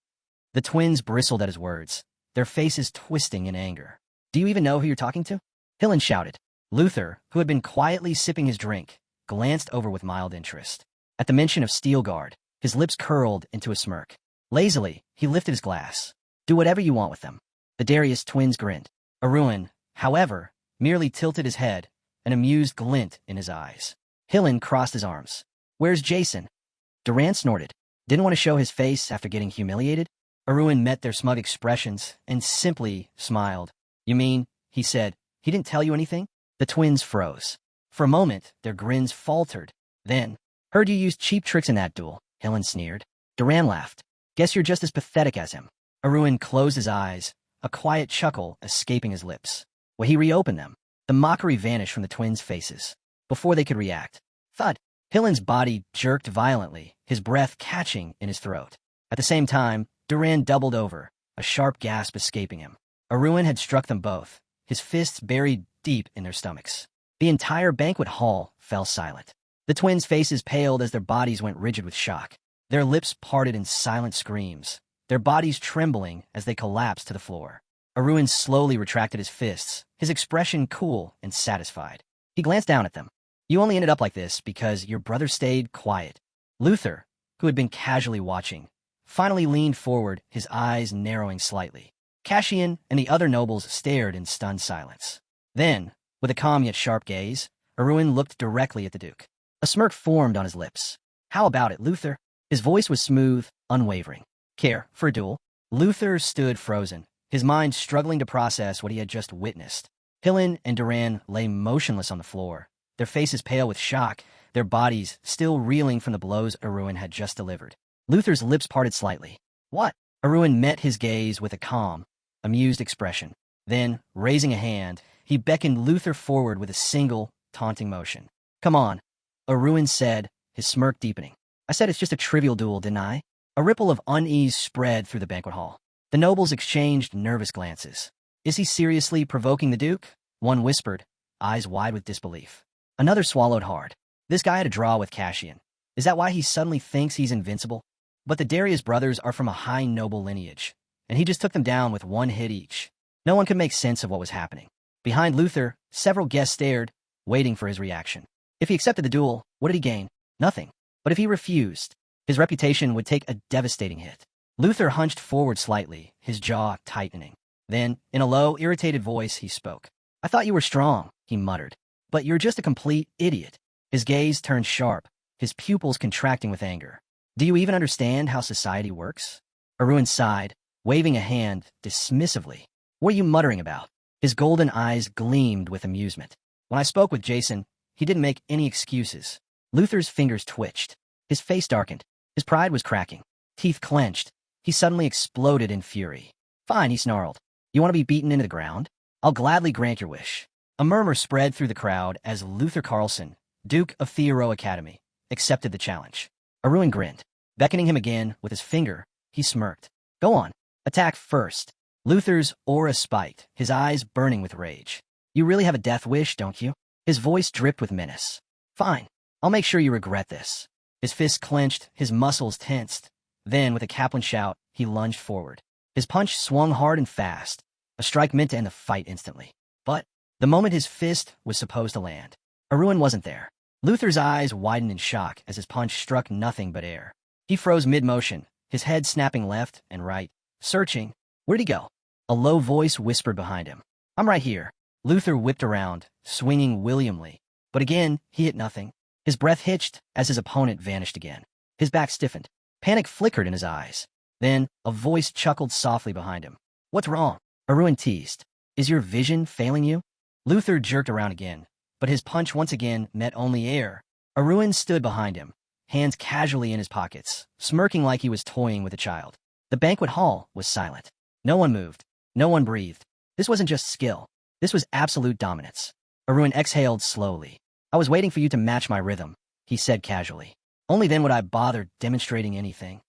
The twins bristled at his words, their faces twisting in anger. Do you even know who you're talking to? Kieran shouted. Luther, who had been quietly sipping his drink, glanced over with mild interest. At the mention of Steelguard, his lips curled into a smirk. Lazily, he lifted his glass. Do whatever you want with them. The Darius twins grinned. Arun, however, merely tilted his head, an amused glint in his eyes. Kieran crossed his arms. Where's Jason? Duran snorted. Didn't want to show his face after getting humiliated? Arun met their smug expressions and simply smiled. You mean, he said, he didn't tell you anything? The twins froze. For a moment, their grins faltered. Then, heard you used cheap tricks in that duel, Kieran sneered. Duran laughed. Guess you're just as pathetic as him. Arun closed his eyes, a quiet chuckle escaping his lips. When he reopened them, the mockery vanished from the twins' faces. Before they could react, thud. Kieran's body jerked violently, his breath catching in his throat. At the same time, Duran doubled over, a sharp gasp escaping him. Arun had struck them both, his fists buried deep in their stomachs. The entire banquet hall fell silent. The twins' faces paled as their bodies went rigid with shock. Their lips parted in silent screams, their bodies trembling as they collapsed to the floor. Aruin slowly retracted his fists, his expression cool and satisfied. He glanced down at them. You only ended up like this because your brother stayed quiet. Luther, who had been casually watching, finally leaned forward, his eyes narrowing slightly. Cassian and the other nobles stared in stunned silence. Then, with a calm yet sharp gaze, Aruin looked directly at the Duke. A smirk formed on his lips. How about it, Luther? His voice was smooth, unwavering. Care for a duel? Luther stood frozen, his mind struggling to process what he had just witnessed. Hillen and Duran lay motionless on the floor, their faces pale with shock, their bodies still reeling from the blows Aruin had just delivered. Luther's lips parted slightly. What? Aruin met his gaze with a calm, amused expression. Then, raising a hand, he beckoned Luther forward with a single, taunting motion. Come on, Aruin said, his smirk deepening. I said it's just a trivial duel, didn't I? A ripple of unease spread through the banquet hall. The nobles exchanged nervous glances. Is he seriously provoking the Duke? One whispered, eyes wide with disbelief. Another swallowed hard. This guy had a draw with Cassian. Is that why he suddenly thinks he's invincible? But the Darius brothers are from a high noble lineage, and he just took them down with one hit each. No one could make sense of what was happening. Behind Luther, several guests stared, waiting for his reaction. If he accepted the duel, what did he gain? Nothing. But if he refused, his reputation would take a devastating hit. Luther hunched forward slightly, his jaw tightening. Then, in a low, irritated voice, he spoke. I thought you were strong, he muttered. But you're just a complete idiot. His gaze turned sharp, his pupils contracting with anger. Do you even understand how society works? Aruin sighed, waving a hand dismissively. What are you muttering about? His golden eyes gleamed with amusement. When I spoke with Jason, he didn't make any excuses. Luther's fingers twitched. His face darkened. His pride was cracking. Teeth clenched. He suddenly exploded in fury. Fine, he snarled. You want to be beaten into the ground? I'll gladly grant your wish. A murmur spread through the crowd as Luther Carlson, Duke of Theoro Academy, accepted the challenge. Aruin grinned. Beckoning him again with his finger, he smirked. Go on. Attack first. Luther's aura spiked, his eyes burning with rage. You really have a death wish, don't you? His voice dripped with menace. Fine. I'll make sure you regret this. His fists clenched, his muscles tensed. Then, with a Kaplan shout, he lunged forward. His punch swung hard and fast, a strike meant to end the fight instantly. But, the moment his fist was supposed to land, Aruin wasn't there. Luther's eyes widened in shock as his punch struck nothing but air. He froze mid-motion, his head snapping left and right, searching. Where'd he go? A low voice whispered behind him. I'm right here. Luther whipped around, swinging williamly. But again, he hit nothing. His breath hitched as his opponent vanished again. His back stiffened. Panic flickered in his eyes. Then, a voice chuckled softly behind him. What's wrong? Aruin teased. Is your vision failing you? Luther jerked around again, but his punch once again met only air. Aruin stood behind him, hands casually in his pockets, smirking like he was toying with a child. The banquet hall was silent. No one moved. No one breathed. This wasn't just skill. This was absolute dominance. Aruin exhaled slowly. I was waiting for you to match my rhythm, he said casually. Only then would I bother demonstrating anything.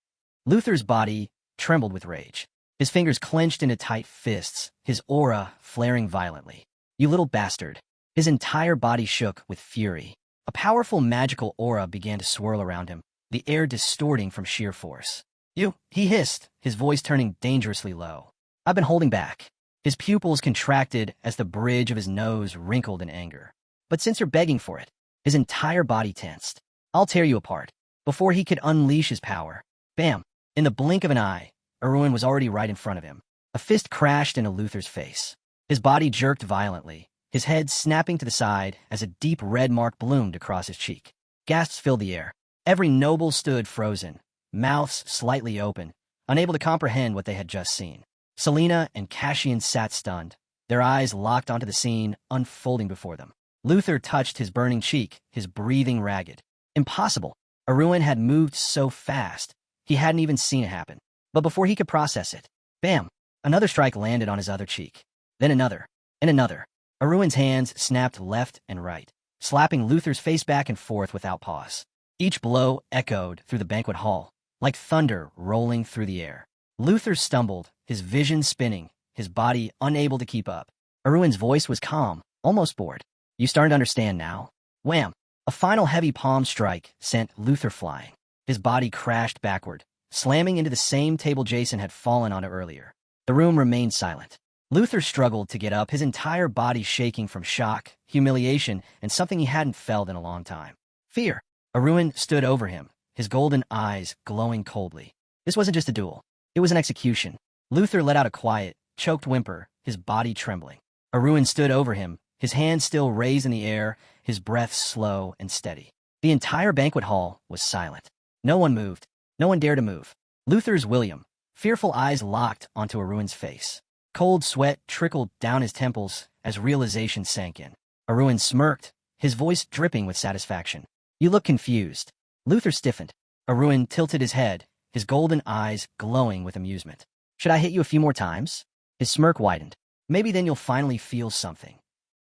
Luther's body trembled with rage. His fingers clenched into tight fists, his aura flaring violently. You little bastard. His entire body shook with fury. A powerful magical aura began to swirl around him, the air distorting from sheer force. You, he hissed, his voice turning dangerously low. I've been holding back. His pupils contracted as the bridge of his nose wrinkled in anger. But since you're begging for it, his entire body tensed. I'll tear you apart. Before he could unleash his power. Bam! In the blink of an eye, Aruin was already right in front of him. A fist crashed into Luther's face. His body jerked violently, his head snapping to the side as a deep red mark bloomed across his cheek. Gasps filled the air. Every noble stood frozen, mouths slightly open, unable to comprehend what they had just seen. Selena and Cassian sat stunned, their eyes locked onto the scene unfolding before them. Luther touched his burning cheek, his breathing ragged. Impossible. Aruin had moved so fast, he hadn't even seen it happen. But before he could process it, bam! Another strike landed on his other cheek. Then another, and another. Aruin's hands snapped left and right, slapping Luther's face back and forth without pause. Each blow echoed through the banquet hall, like thunder rolling through the air. Luther stumbled, his vision spinning, his body unable to keep up. Aruin's voice was calm, almost bored. You starting to understand now? Wham! A final heavy palm strike sent Luther flying. His body crashed backward, slamming into the same table Jason had fallen onto earlier. The room remained silent. Luther struggled to get up, his entire body shaking from shock, humiliation, and something he hadn't felt in a long time. Fear. Arun stood over him, his golden eyes glowing coldly. This wasn't just a duel. It was an execution. Luther let out a quiet, choked whimper, his body trembling. Arun stood over him, his hands still raised in the air, his breath slow and steady. The entire banquet hall was silent. No one moved. No one dared to move. Luther's William, fearful eyes locked onto Arun's face. Cold sweat trickled down his temples as realization sank in. Arun smirked, his voice dripping with satisfaction. You look confused. Luther stiffened. Arun tilted his head, his golden eyes glowing with amusement. Should I hit you a few more times? His smirk widened. Maybe then you'll finally feel something.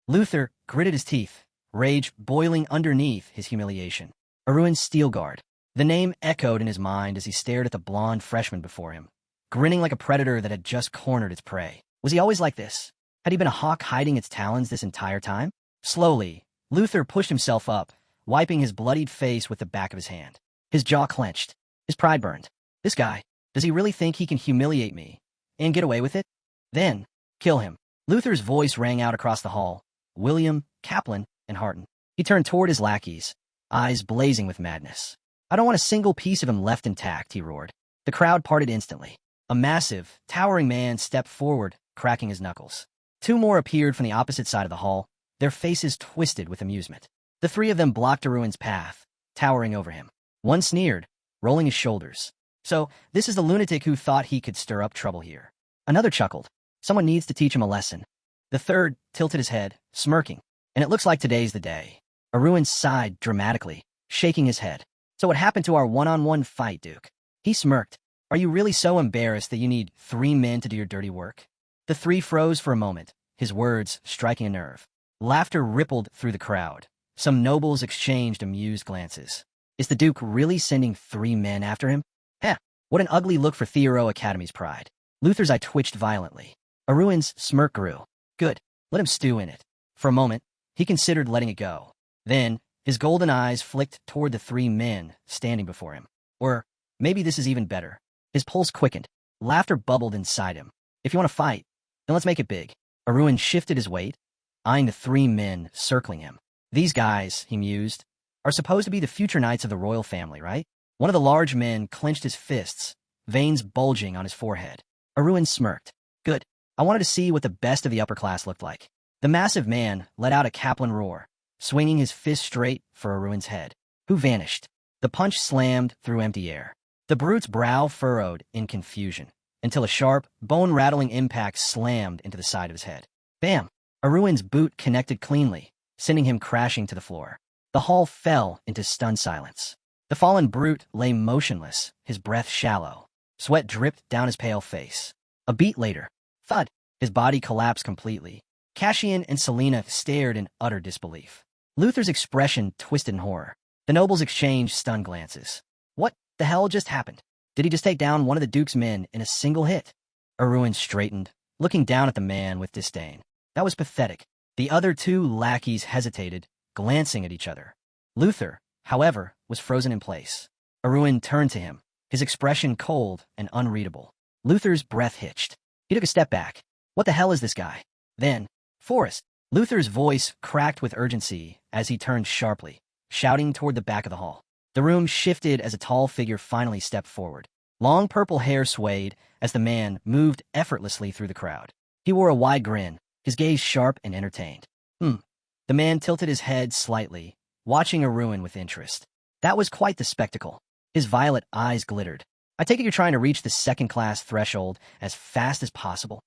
Luther gritted his teeth, rage boiling underneath his humiliation. Arun's steel guard. The name echoed in his mind as he stared at the blonde freshman before him, grinning like a predator that had just cornered its prey. Was he always like this? Had he been a hawk hiding its talons this entire time? Slowly, Luther pushed himself up, wiping his bloodied face with the back of his hand. His jaw clenched. His pride burned. This guy, does he really think he can humiliate me and get away with it? Then, kill him. Luther's voice rang out across the hall. William, Kaplan, and Harton. He turned toward his lackeys, eyes blazing with madness. I don't want a single piece of him left intact, he roared. The crowd parted instantly. A massive, towering man stepped forward, cracking his knuckles. Two more appeared from the opposite side of the hall, their faces twisted with amusement. The three of them blocked Arun's path, towering over him. One sneered, rolling his shoulders. So, this is the lunatic who thought he could stir up trouble here. Another chuckled. Someone needs to teach him a lesson. The third tilted his head, smirking. And it looks like today's the day. Arun sighed dramatically, shaking his head. So what happened to our one-on-one fight, Duke? He smirked. Are you really so embarrassed that you need 3 men to do your dirty work? The three froze for a moment, his words striking a nerve. Laughter rippled through the crowd. Some nobles exchanged amused glances. Is the Duke really sending 3 men after him? Heh, what an ugly look for Theoro Academy's pride. Luther's eye twitched violently. Arun's smirk grew. Good, let him stew in it. For a moment, he considered letting it go. Then, his golden eyes flicked toward the 3 men standing before him. Or, maybe this is even better. His pulse quickened. Laughter bubbled inside him. If you want to fight, then let's make it big. Arun shifted his weight, eyeing the 3 men circling him. These guys, he mused, are supposed to be the future knights of the royal family, right? One of the large men clenched his fists, veins bulging on his forehead. Arun smirked. Good. I wanted to see what the best of the upper class looked like. The massive man let out a Kaplan roar, swinging his fist straight for Arun's head, who vanished. The punch slammed through empty air. The brute's brow furrowed in confusion, until a sharp, bone-rattling impact slammed into the side of his head. Bam! Arun's boot connected cleanly, sending him crashing to the floor. The hall fell into stunned silence. The fallen brute lay motionless, his breath shallow. Sweat dripped down his pale face. A beat later, thud, his body collapsed completely. Cassian and Selena stared in utter disbelief. Luther's expression twisted in horror. The nobles exchanged stunned glances. What the hell just happened? Did he just take down one of the Duke's men in a single hit? Arun straightened, looking down at the man with disdain. That was pathetic. The other 2 lackeys hesitated, glancing at each other. Luther, however, was frozen in place. Arun turned to him, his expression cold and unreadable. Luther's breath hitched. He took a step back. What the hell is this guy? Then, Forrest. Luther's voice cracked with urgency as he turned sharply, shouting toward the back of the hall. The room shifted as a tall figure finally stepped forward. Long purple hair swayed as the man moved effortlessly through the crowd. He wore a wide grin, his gaze sharp and entertained. The man tilted his head slightly, watching Arun with interest. That was quite the spectacle. His violet eyes glittered. I take it you're trying to reach the second-class threshold as fast as possible.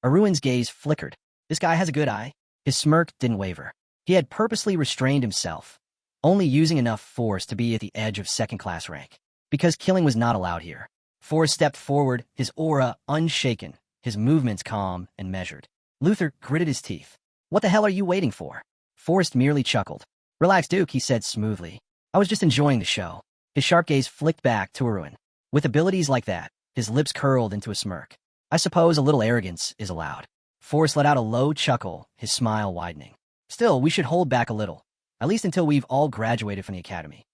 Arun's gaze flickered. This guy has a good eye. His smirk didn't waver. He had purposely restrained himself, only using enough force to be at the edge of second-class rank, because killing was not allowed here. Forrest stepped forward, his aura unshaken, his movements calm and measured. Luther gritted his teeth. What the hell are you waiting for? Forrest merely chuckled. Relax, Duke, he said smoothly. I was just enjoying the show. His sharp gaze flicked back to Arun. With abilities like that, his lips curled into a smirk. I suppose a little arrogance is allowed. Forrest let out a low chuckle, his smile widening. Still, we should hold back a little. At least until we've all graduated from the academy.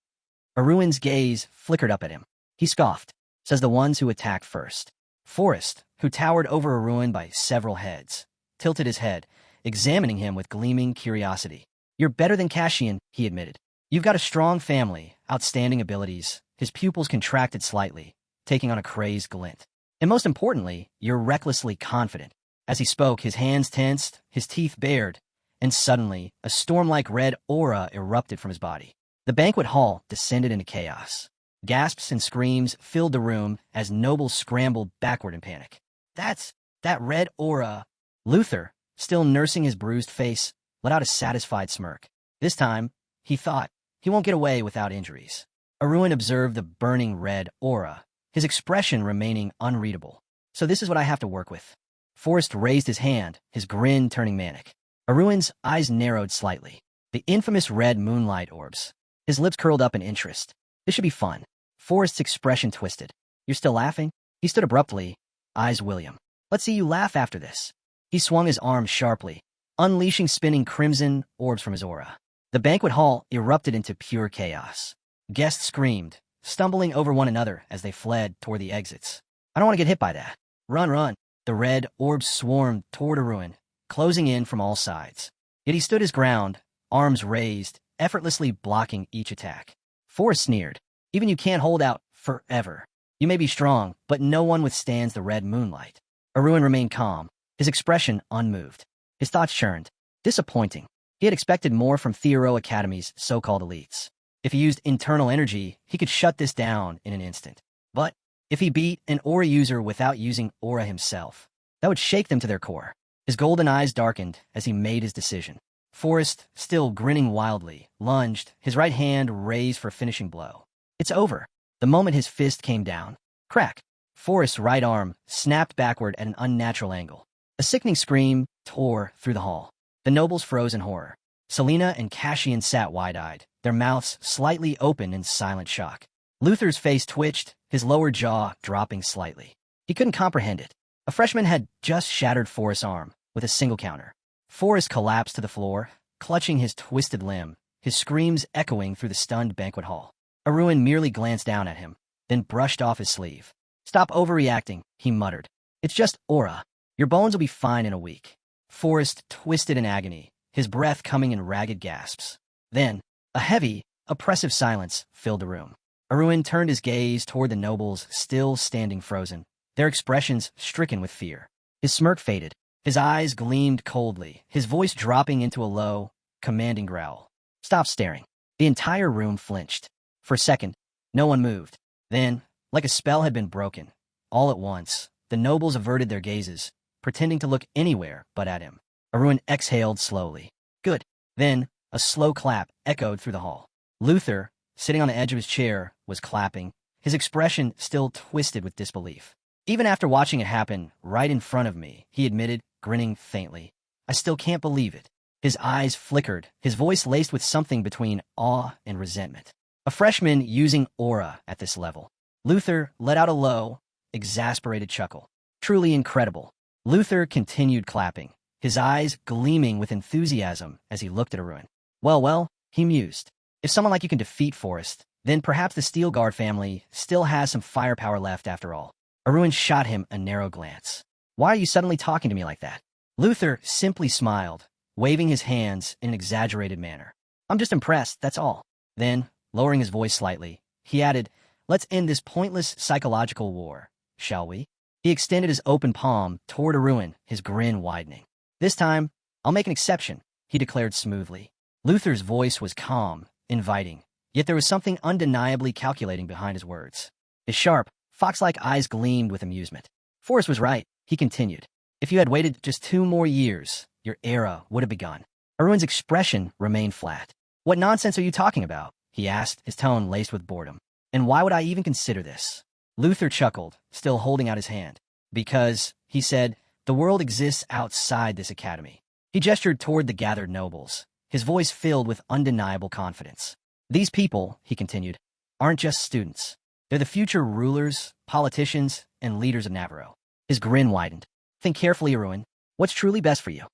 Aruin's gaze flickered up at him. He scoffed. Says the ones who attack first. Forrest, who towered over Aruin by several heads, tilted his head, examining him with gleaming curiosity. You're better than Cassian, he admitted. You've got a strong family, outstanding abilities. His pupils contracted slightly, taking on a crazed glint. And most importantly, you're recklessly confident. As he spoke, his hands tensed, his teeth bared, and suddenly, a storm-like red aura erupted from his body. The banquet hall descended into chaos. Gasps and screams filled the room as nobles scrambled backward in panic. That red aura. Luther, still nursing his bruised face, let out a satisfied smirk. This time, he thought, he won't get away without injuries. Aruin observed the burning red aura, his expression remaining unreadable. So this is what I have to work with. Forrest raised his hand, his grin turning manic. Aruin's eyes narrowed slightly. The infamous red moonlight orbs. His lips curled up in interest. This should be fun. Forrest's expression twisted. You're still laughing? He stood abruptly, eyes William. Let's see you laugh after this. He swung his arm sharply, unleashing spinning crimson orbs from his aura. The banquet hall erupted into pure chaos. Guests screamed, stumbling over one another as they fled toward the exits. I don't want to get hit by that. Run, run. The red orbs swarmed toward Aruin, closing in from all sides. Yet he stood his ground, arms raised, effortlessly blocking each attack. Forrest sneered. Even you can't hold out forever. You may be strong, but no one withstands the red moonlight. Aruin remained calm, his expression unmoved. His thoughts churned. Disappointing. He had expected more from Theoro Academy's so-called elites. If he used internal energy, he could shut this down in an instant. But if he beat an aura user without using aura himself, that would shake them to their core. His golden eyes darkened as he made his decision. Forrest, still grinning wildly, lunged, his right hand raised for a finishing blow. It's over. The moment his fist came down. Crack. Forrest's right arm snapped backward at an unnatural angle. A sickening scream tore through the hall. The nobles froze in horror. Selena and Cassian sat wide-eyed, their mouths slightly open in silent shock. Luther's face twitched, his lower jaw dropping slightly. He couldn't comprehend it. A freshman had just shattered Forrest's arm with a single counter. Forrest collapsed to the floor, clutching his twisted limb, his screams echoing through the stunned banquet hall. Aruin merely glanced down at him, then brushed off his sleeve. Stop overreacting, he muttered. It's just aura. Your bones will be fine in a week. Forrest twisted in agony, his breath coming in ragged gasps. Then, a heavy, oppressive silence filled the room. Aruin turned his gaze toward the nobles still standing frozen, their expressions stricken with fear. His smirk faded. His eyes gleamed coldly, his voice dropping into a low, commanding growl. Stop staring. The entire room flinched. For a second, no one moved. Then, like a spell had been broken, all at once, the nobles averted their gazes, pretending to look anywhere but at him. Aruin exhaled slowly. Good. Then, a slow clap echoed through the hall. Luther, sitting on the edge of his chair, was clapping, his expression still twisted with disbelief. Even after watching it happen right in front of me, he admitted, grinning faintly, I still can't believe it. His eyes flickered, his voice laced with something between awe and resentment. A freshman using aura at this level. Luther let out a low, exasperated chuckle. Truly incredible. Luther continued clapping, his eyes gleaming with enthusiasm as he looked at Aruin. Well, he mused. If someone like you can defeat Forrest, then perhaps the Steel Guard family still has some firepower left after all. Aruin shot him a narrow glance. Why are you suddenly talking to me like that? Luther simply smiled, waving his hands in an exaggerated manner. I'm just impressed, that's all. Then, lowering his voice slightly, he added, let's end this pointless psychological war, shall we? He extended his open palm toward Aruin, his grin widening. This time, I'll make an exception, he declared smoothly. Luther's voice was calm, inviting, yet there was something undeniably calculating behind his words. His sharp, fox-like eyes gleamed with amusement. Forrest was right, he continued. If you had waited just 2 more years, your era would have begun. Aruin's expression remained flat. What nonsense are you talking about? He asked, his tone laced with boredom. And why would I even consider this? Luther chuckled, still holding out his hand. Because, he said, the world exists outside this academy. He gestured toward the gathered nobles, his voice filled with undeniable confidence. These people, he continued, aren't just students. They're the future rulers, politicians, and leaders of Navarro. His grin widened. Think carefully, Aruin. What's truly best for you?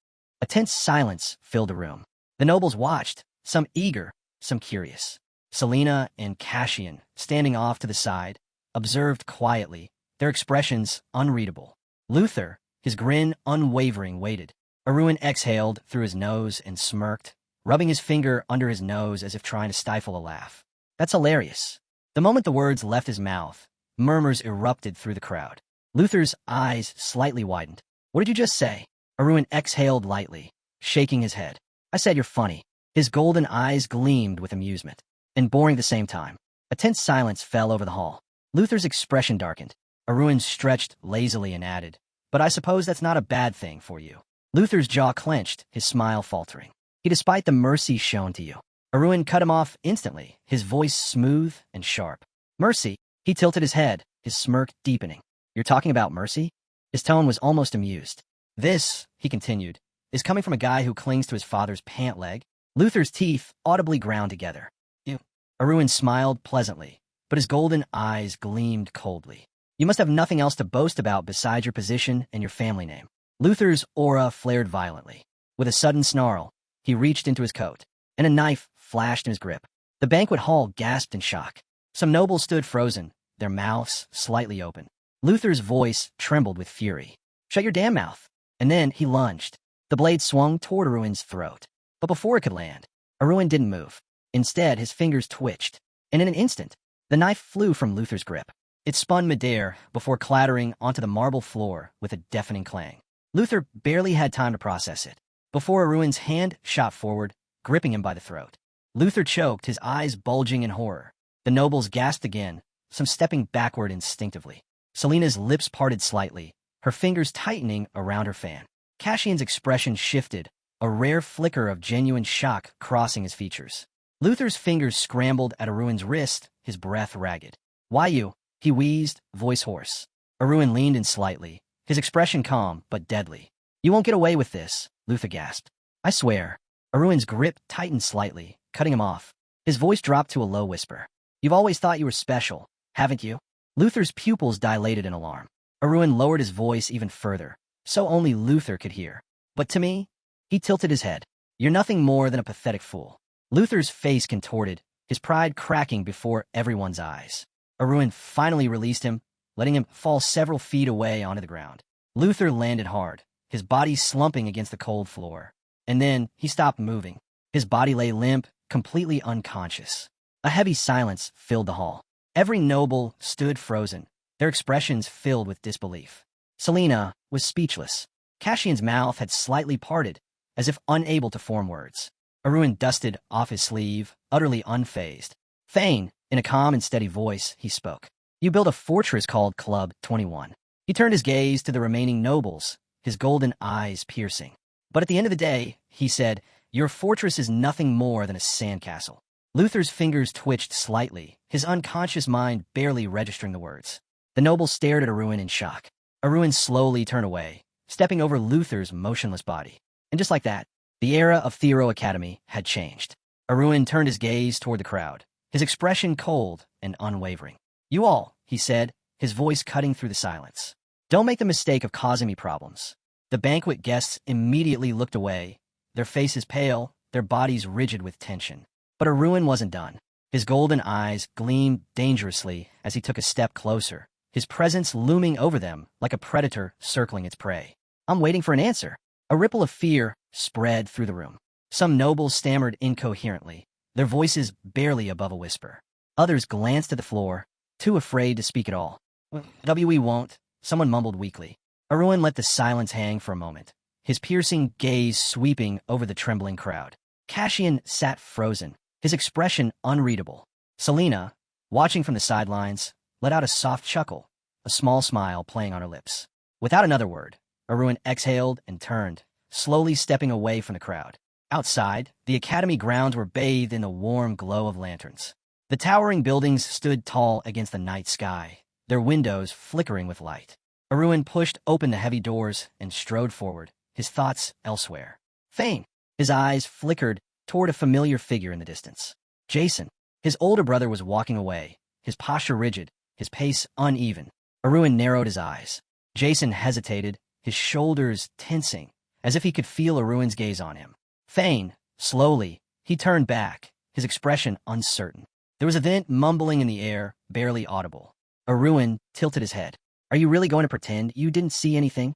A tense silence filled the room. The nobles watched, Some eager, some curious. Selena and Cassian, standing off to the side, observed quietly, their expressions unreadable. Luther, his grin unwavering, waited. Arun exhaled through his nose and smirked, rubbing his finger under his nose as if trying to stifle a laugh. That's hilarious. The moment the words left his mouth, murmurs erupted through the crowd. Luther's eyes slightly widened. What did you just say? Arun exhaled lightly, shaking his head. I said you're funny. His golden eyes gleamed with amusement, and boring at the same time. A tense silence fell over the hall. Luther's expression darkened. Arun stretched lazily and added, but I suppose that's not a bad thing for you. Luther's jaw clenched, his smile faltering. Despite the mercy shown to you. Arun cut him off instantly, his voice smooth and sharp. Mercy? He tilted his head, his smirk deepening. You're talking about mercy? His tone was almost amused. This, he continued, is coming from a guy who clings to his father's pant leg. Luther's teeth audibly ground together. You. Arun smiled pleasantly, but his golden eyes gleamed coldly. You must have nothing else to boast about besides your position and your family name. Luther's aura flared violently. With a sudden snarl, he reached into his coat, and a knife flashed in his grip. The banquet hall gasped in shock. Some nobles stood frozen, their mouths slightly open. Luther's voice trembled with fury. Shut your damn mouth. And then he lunged. The blade swung toward Arun's throat. But before it could land, Arun didn't move. Instead, his fingers twitched, and in an instant, the knife flew from Luther's grip. It spun midair before clattering onto the marble floor with a deafening clang. Luther barely had time to process it, before Arun's hand shot forward, gripping him by the throat. Luther choked, his eyes bulging in horror. The nobles gasped again, some stepping backward instinctively. Selena's lips parted slightly, her fingers tightening around her fan. Cassian's expression shifted, a rare flicker of genuine shock crossing his features. Luther's fingers scrambled at Arun's wrist, his breath ragged. Why you? He wheezed, voice hoarse. Arun leaned in slightly, his expression calm but deadly. You won't get away with this, Luther gasped. I swear. Arun's grip tightened slightly, cutting him off. His voice dropped to a low whisper. You've always thought you were special, haven't you? Luther's pupils dilated in alarm. Arun lowered his voice even further, so only Luther could hear. But to me, he tilted his head. You're nothing more than a pathetic fool. Luther's face contorted, his pride cracking before everyone's eyes. Arun finally released him, letting him fall several feet away onto the ground. Luther landed hard, his body slumping against the cold floor. And then he stopped moving. His body lay limp, completely unconscious. A heavy silence filled the hall. Every noble stood frozen, their expressions filled with disbelief. Selena was speechless. Cassian's mouth had slightly parted, as if unable to form words. Arun dusted off his sleeve, utterly unfazed. Thane, in a calm and steady voice, he spoke. You built a fortress called Club 21. He turned his gaze to the remaining nobles, his golden eyes piercing. But at the end of the day, he said, your fortress is nothing more than a sandcastle. Luther's fingers twitched slightly, his unconscious mind barely registering the words. The nobles stared at Arun in shock. Arun slowly turned away, stepping over Luther's motionless body. And just like that, the era of Theoro Academy had changed. Arun turned his gaze toward the crowd, his expression cold and unwavering. You all, he said, his voice cutting through the silence. Don't make the mistake of causing me problems. The banquet guests immediately looked away, their faces pale, their bodies rigid with tension. But Arun wasn't done. His golden eyes gleamed dangerously as he took a step closer, his presence looming over them like a predator circling its prey. I'm waiting for an answer. A ripple of fear spread through the room. Some nobles stammered incoherently, their voices barely above a whisper. Others glanced at the floor, too afraid to speak at all. We won't, someone mumbled weakly. Arun let the silence hang for a moment, his piercing gaze sweeping over the trembling crowd. Cassian sat frozen, his expression unreadable. Selena, watching from the sidelines, let out a soft chuckle, a small smile playing on her lips. Without another word, Arun exhaled and turned, slowly stepping away from the crowd. Outside, the academy grounds were bathed in the warm glow of lanterns. The towering buildings stood tall against the night sky, their windows flickering with light. Arun pushed open the heavy doors and strode forward, his thoughts elsewhere. Thane! His eyes flickered toward a familiar figure in the distance. Jason. His older brother was walking away, his posture rigid, his pace uneven. Arun narrowed his eyes. Jason hesitated, his shoulders tensing, as if he could feel Arun's gaze on him. Thane, slowly, He turned back, his expression uncertain. There was a thin mumbling in the air, barely audible. Arun tilted his head. Are you really going to pretend you didn't see anything?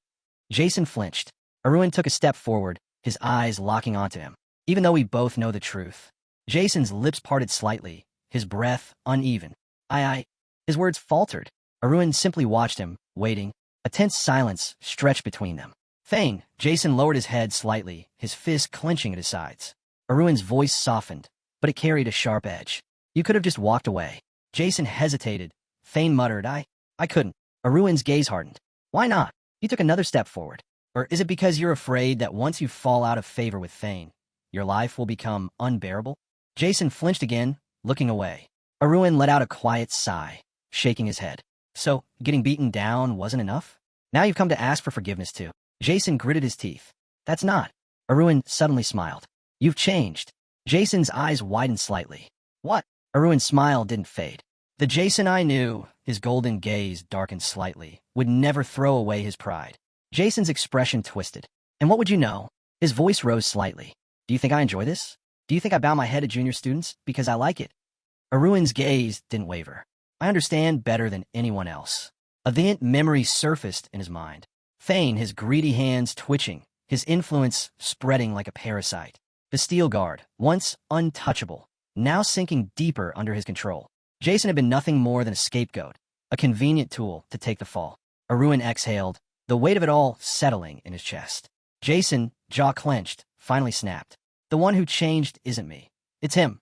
Jason flinched. Arun took a step forward, his eyes locking onto him. Even though we both know the truth. Jason's lips parted slightly, his breath uneven. His words faltered. Arun simply watched him, waiting. A tense silence stretched between them. Thane, Jason lowered his head slightly, his fists clenching at his sides. Arun's voice softened, but it carried a sharp edge. You could have just walked away. Jason hesitated. Thane muttered, I couldn't. Arun's gaze hardened. Why not? He took another step forward. Or is it because you're afraid that once you fall out of favor with Thane, your life will become unbearable? Jason flinched again, looking away. Arun let out a quiet sigh, shaking his head. So, getting beaten down wasn't enough? Now you've come to ask for forgiveness too. Jason gritted his teeth. That's not. Arun suddenly smiled. You've changed. Jason's eyes widened slightly. What? Arun's smile didn't fade. The Jason I knew, his golden gaze darkened slightly, would never throw away his pride. Jason's expression twisted. And what would you know? His voice rose slightly. Do you think I enjoy this? Do you think I bow my head to junior students because I like it? Arun's gaze didn't waver. I understand better than anyone else. A vehement memory surfaced in his mind. Thane, his greedy hands twitching, his influence spreading like a parasite. The steel guard, once untouchable, now sinking deeper under his control. Jason had been nothing more than a scapegoat, a convenient tool to take the fall. Arun exhaled, the weight of it all settling in his chest. Jason, jaw clenched, finally snapped. The one who changed isn't me. It's him.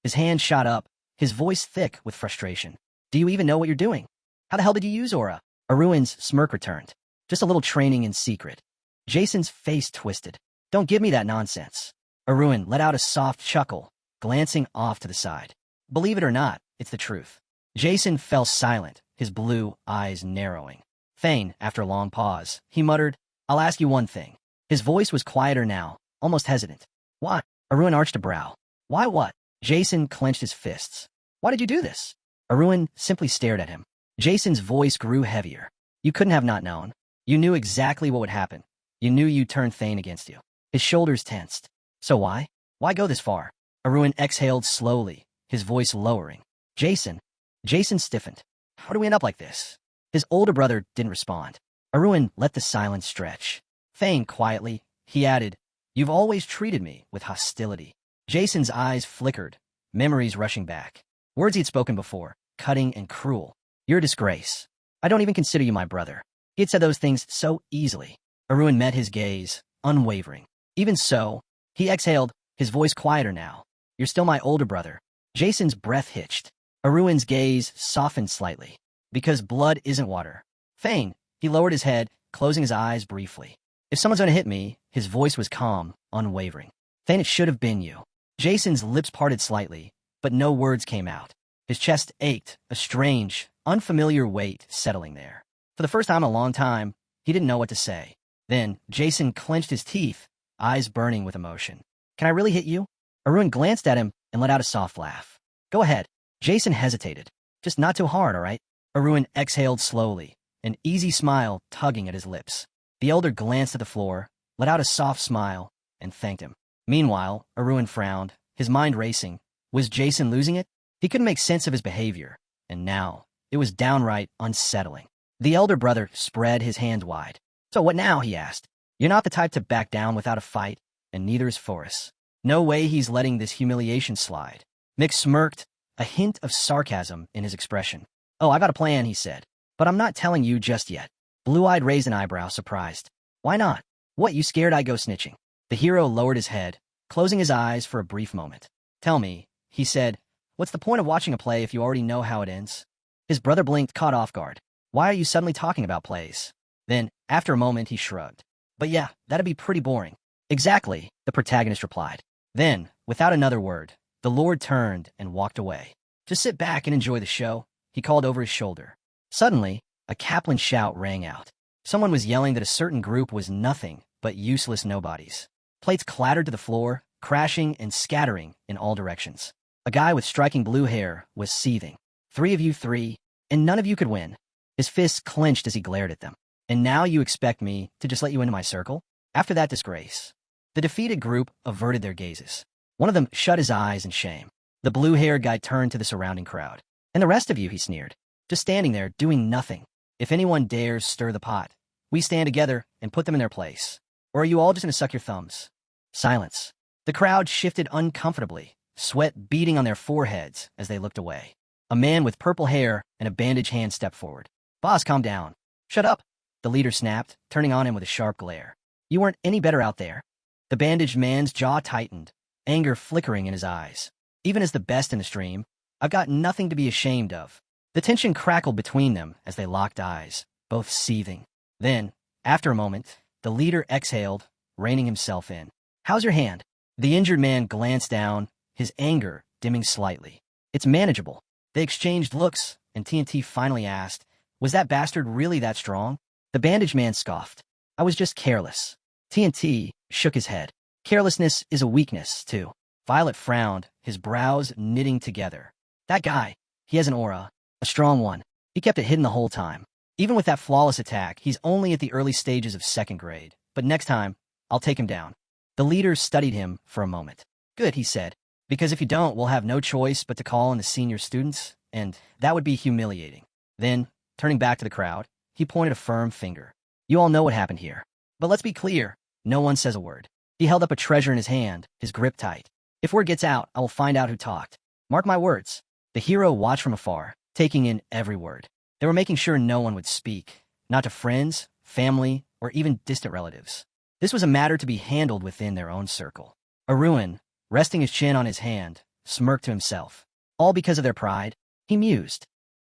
His hand shot up, his voice thick with frustration. Do you even know what you're doing? How the hell did you use aura? Arun's smirk returned. Just a little training in secret. Jason's face twisted. Don't give me that nonsense. Arun let out a soft chuckle, glancing off to the side. Believe it or not, it's the truth. Jason fell silent, his blue eyes narrowing. Thane, after a long pause, he muttered, I'll ask you one thing. His voice was quieter now, almost hesitant. What? Arun arched a brow. Why what? Jason clenched his fists. Why did you do this? Arun simply stared at him. Jason's voice grew heavier. You couldn't have not known. You knew exactly what would happen. You knew you'd turn Thane against you. His shoulders tensed. So why? Why go this far? Arun exhaled slowly, his voice lowering. Jason stiffened. How do we end up like this? His older brother didn't respond. Arun let the silence stretch. Thane quietly, he added, You've always treated me with hostility. Jason's eyes flickered, memories rushing back. Words he'd spoken before, cutting and cruel. You're a disgrace. I don't even consider you my brother. He had said those things so easily. Arun met his gaze, unwavering. Even so, he exhaled, his voice quieter now. You're still my older brother. Jason's breath hitched. Arun's gaze softened slightly. Because blood isn't water. Thane, he lowered his head, closing his eyes briefly. If someone's gonna hit me, his voice was calm, unwavering. Thane, it should have been you. Jason's lips parted slightly, but no words came out. His chest ached, a strange, unfamiliar weight settling there. For the first time in a long time, he didn't know what to say. Then, Jason clenched his teeth, eyes burning with emotion. Can I really hit you? Arun glanced at him and let out a soft laugh. Go ahead. Jason hesitated. Just not too hard, all right? Arun exhaled slowly, an easy smile tugging at his lips. The elder glanced at the floor, let out a soft smile, and thanked him. Meanwhile, Arun frowned, his mind racing. Was Jason losing it? He couldn't make sense of his behavior, and now, it was downright unsettling. The elder brother spread his hands wide. So what now, he asked. You're not the type to back down without a fight, and neither is Forrest. No way he's letting this humiliation slide. Mick smirked, a hint of sarcasm in his expression. Oh, I got a plan, he said. But I'm not telling you just yet. Blue-eyed raised an eyebrow, surprised. Why not? What, you scared I'd go snitching? The hero lowered his head, closing his eyes for a brief moment. Tell me, he said, what's the point of watching a play if you already know how it ends? His brother blinked, caught off guard. Why are you suddenly talking about plays? Then, after a moment, he shrugged. But yeah, that'd be pretty boring. Exactly, the protagonist replied. Then, without another word, the Lord turned and walked away. Just sit back and enjoy the show, he called over his shoulder. Suddenly, a Kaplan shout rang out. Someone was yelling that a certain group was nothing but useless nobodies. Plates clattered to the floor, crashing and scattering in all directions. A guy with striking blue hair was seething. 3 of you 3, and none of you could win. His fists clenched as he glared at them. And now you expect me to just let you into my circle? After that disgrace. The defeated group averted their gazes. One of them shut his eyes in shame. The blue-haired guy turned to the surrounding crowd. And the rest of you, he sneered, just standing there doing nothing. If anyone dares stir the pot, we stand together and put them in their place. Or are you all just going to suck your thumbs? Silence. The crowd shifted uncomfortably, sweat beading on their foreheads as they looked away. A man with purple hair and a bandaged hand stepped forward. Boss, calm down. Shut up, the leader snapped, turning on him with a sharp glare. You weren't any better out there. The bandaged man's jaw tightened, anger flickering in his eyes. Even as the best in the stream, I've got nothing to be ashamed of. The tension crackled between them as they locked eyes, both seething. Then, after a moment, the leader exhaled, reining himself in. How's your hand? The injured man glanced down, his anger dimming slightly. It's manageable. They exchanged looks, and TNT finally asked, was that bastard really that strong? The bandaged man scoffed. I was just careless. TNT shook his head. Carelessness is a weakness, too. Violet frowned, his brows knitting together. That guy, he has an aura, a strong one. He kept it hidden the whole time. Even with that flawless attack, he's only at the early stages of second grade. But next time, I'll take him down. The leader studied him for a moment. Good, he said, because if you don't, we'll have no choice but to call in the senior students, and that would be humiliating. Then, turning back to the crowd, he pointed a firm finger. You all know what happened here. But let's be clear, no one says a word. He held up a treasure in his hand, his grip tight. If word gets out, I will find out who talked. Mark my words. The hero watched from afar, taking in every word. They were making sure no one would speak, not to friends, family, or even distant relatives. This was a matter to be handled within their own circle. Arun, resting his chin on his hand, smirked to himself. All because of their pride, he mused.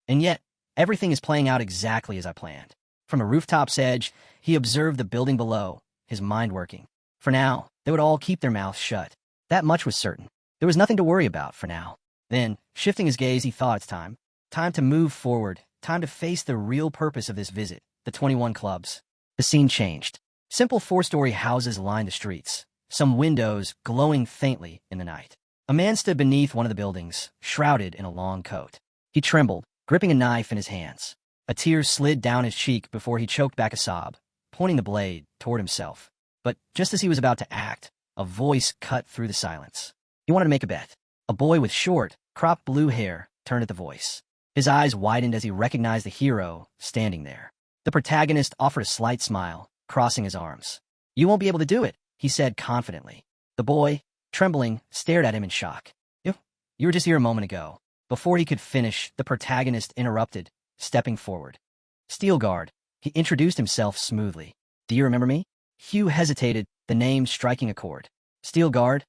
And yet, everything is playing out exactly as I planned. From a rooftop's edge, he observed the building below, his mind working. For now, they would all keep their mouths shut. That much was certain. There was nothing to worry about for now. Then, shifting his gaze, he thought it's time. Time to move forward. Time to face the real purpose of this visit, the 21 clubs. The scene changed. Simple four-story houses lined the streets, some windows glowing faintly in the night. A man stood beneath one of the buildings, shrouded in a long coat. He trembled, gripping a knife in his hands. A tear slid down his cheek before he choked back a sob, pointing the blade toward himself. But just as he was about to act, a voice cut through the silence. He wanted to make a bet. A boy with short, cropped blue hair turned at the voice. His eyes widened as he recognized the hero standing there. The protagonist offered a slight smile, crossing his arms. You won't be able to do it, he said confidently. The boy, trembling, stared at him in shock. You were just here a moment ago. Before he could finish, the protagonist interrupted, stepping forward. Steelguard, he introduced himself smoothly. Do you remember me? Hugh hesitated, the name striking a chord. Steelguard,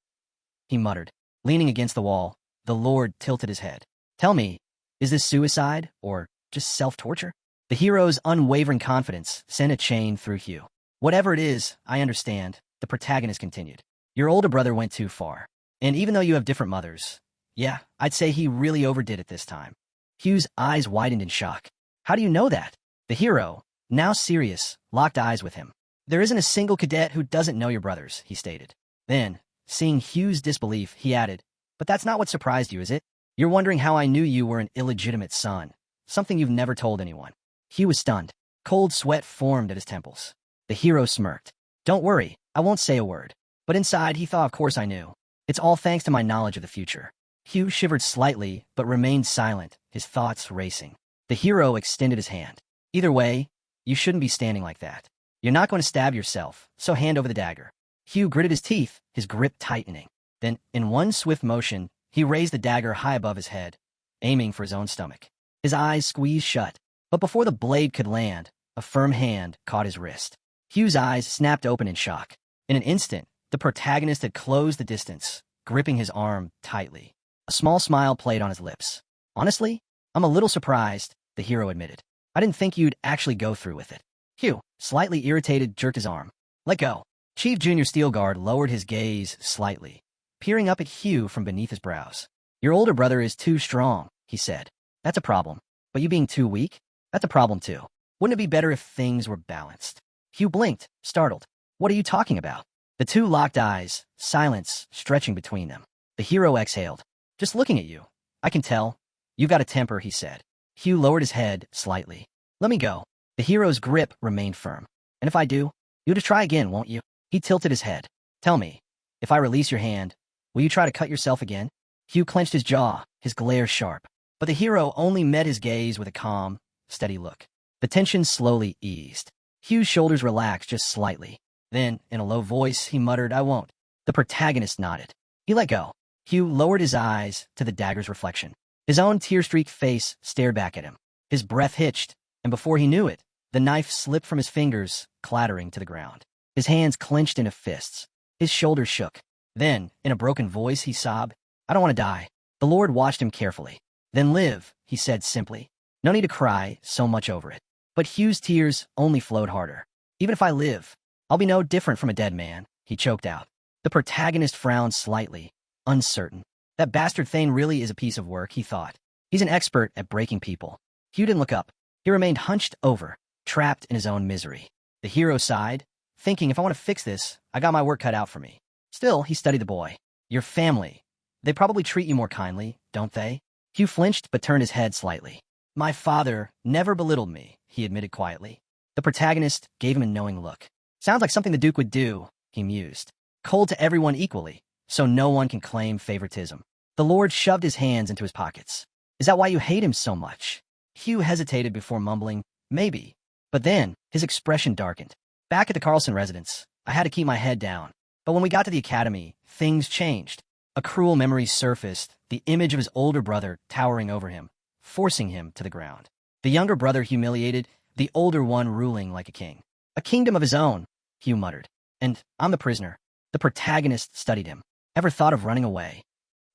he muttered. Leaning against the wall, the lord tilted his head. Tell me, is this suicide, or just self-torture? The hero's unwavering confidence sent a chain through Hugh. Whatever it is, I understand, the protagonist continued. Your older brother went too far. And even though you have different mothers, yeah, I'd say he really overdid it this time. Hugh's eyes widened in shock. How do you know that? The hero, now serious, locked eyes with him. There isn't a single cadet who doesn't know your brothers, he stated. Then, seeing Hugh's disbelief, he added, but that's not what surprised you, is it? You're wondering how I knew you were an illegitimate son, something you've never told anyone. Hugh was stunned. Cold sweat formed at his temples. The hero smirked. Don't worry, I won't say a word. But inside, he thought of course I knew. It's all thanks to my knowledge of the future. Hugh shivered slightly, but remained silent, his thoughts racing. The hero extended his hand. Either way, you shouldn't be standing like that. You're not going to stab yourself, so hand over the dagger. Hugh gritted his teeth, his grip tightening. Then, in one swift motion, he raised the dagger high above his head, aiming for his own stomach. His eyes squeezed shut, but before the blade could land, a firm hand caught his wrist. Hugh's eyes snapped open in shock. In an instant, the protagonist had closed the distance, gripping his arm tightly. A small smile played on his lips. Honestly, I'm a little surprised, the hero admitted. I didn't think you'd actually go through with it. Hugh, slightly irritated, jerked his arm. Let go. Chief Junior Steelguard lowered his gaze slightly, peering up at Hugh from beneath his brows. Your older brother is too strong, he said. That's a problem. But you being too weak? That's a problem too. Wouldn't it be better if things were balanced? Hugh blinked, startled. What are you talking about? The two locked eyes, silence stretching between them. The hero exhaled. Just looking at you. I can tell. You've got a temper, he said. Hugh lowered his head slightly. Let me go. The hero's grip remained firm. And if I do, you'll just try again, won't you? He tilted his head. Tell me, if I release your hand, Will you try to cut yourself again? Hugh clenched his jaw, his glare sharp. But the hero only met his gaze with a calm, steady look. The tension slowly eased. Hugh's shoulders relaxed just slightly. Then, in a low voice, he muttered, "I won't." The protagonist nodded. He let go. Hugh lowered his eyes to the dagger's reflection. His own tear-streaked face stared back at him. His breath hitched, and before he knew it, the knife slipped from his fingers, clattering to the ground. His hands clenched into fists. His shoulders shook. Then, in a broken voice, he sobbed, "I don't want to die." The Lord watched him carefully. "Then live," he said simply. "No need to cry so much over it." But Hugh's tears only flowed harder. "Even if I live, I'll be no different from a dead man," he choked out. The protagonist frowned slightly, uncertain. That bastard Thane really is a piece of work, he thought. He's an expert at breaking people. Hugh didn't look up. He remained hunched over, trapped in his own misery. The hero sighed, thinking, if I want to fix this, I got my work cut out for me. Still, he studied the boy. "Your family. They probably treat you more kindly, don't they?" Hugh flinched but turned his head slightly. "My father never belittled me," he admitted quietly. The protagonist gave him a knowing look. "Sounds like something the Duke would do," he mused. "Cold to everyone equally, so no one can claim favoritism." The Lord shoved his hands into his pockets. "Is that why you hate him so much?" Hugh hesitated before mumbling, "Maybe." But then, his expression darkened. "Back at the Carlson residence, I had to keep my head down. But when we got to the academy, things changed. A cruel memory surfaced, the image of his older brother towering over him, forcing him to the ground. The younger brother humiliated, the older one ruling like a king. A kingdom of his own," Hugh muttered. "And I'm the prisoner." The protagonist studied him. "Ever thought of running away?"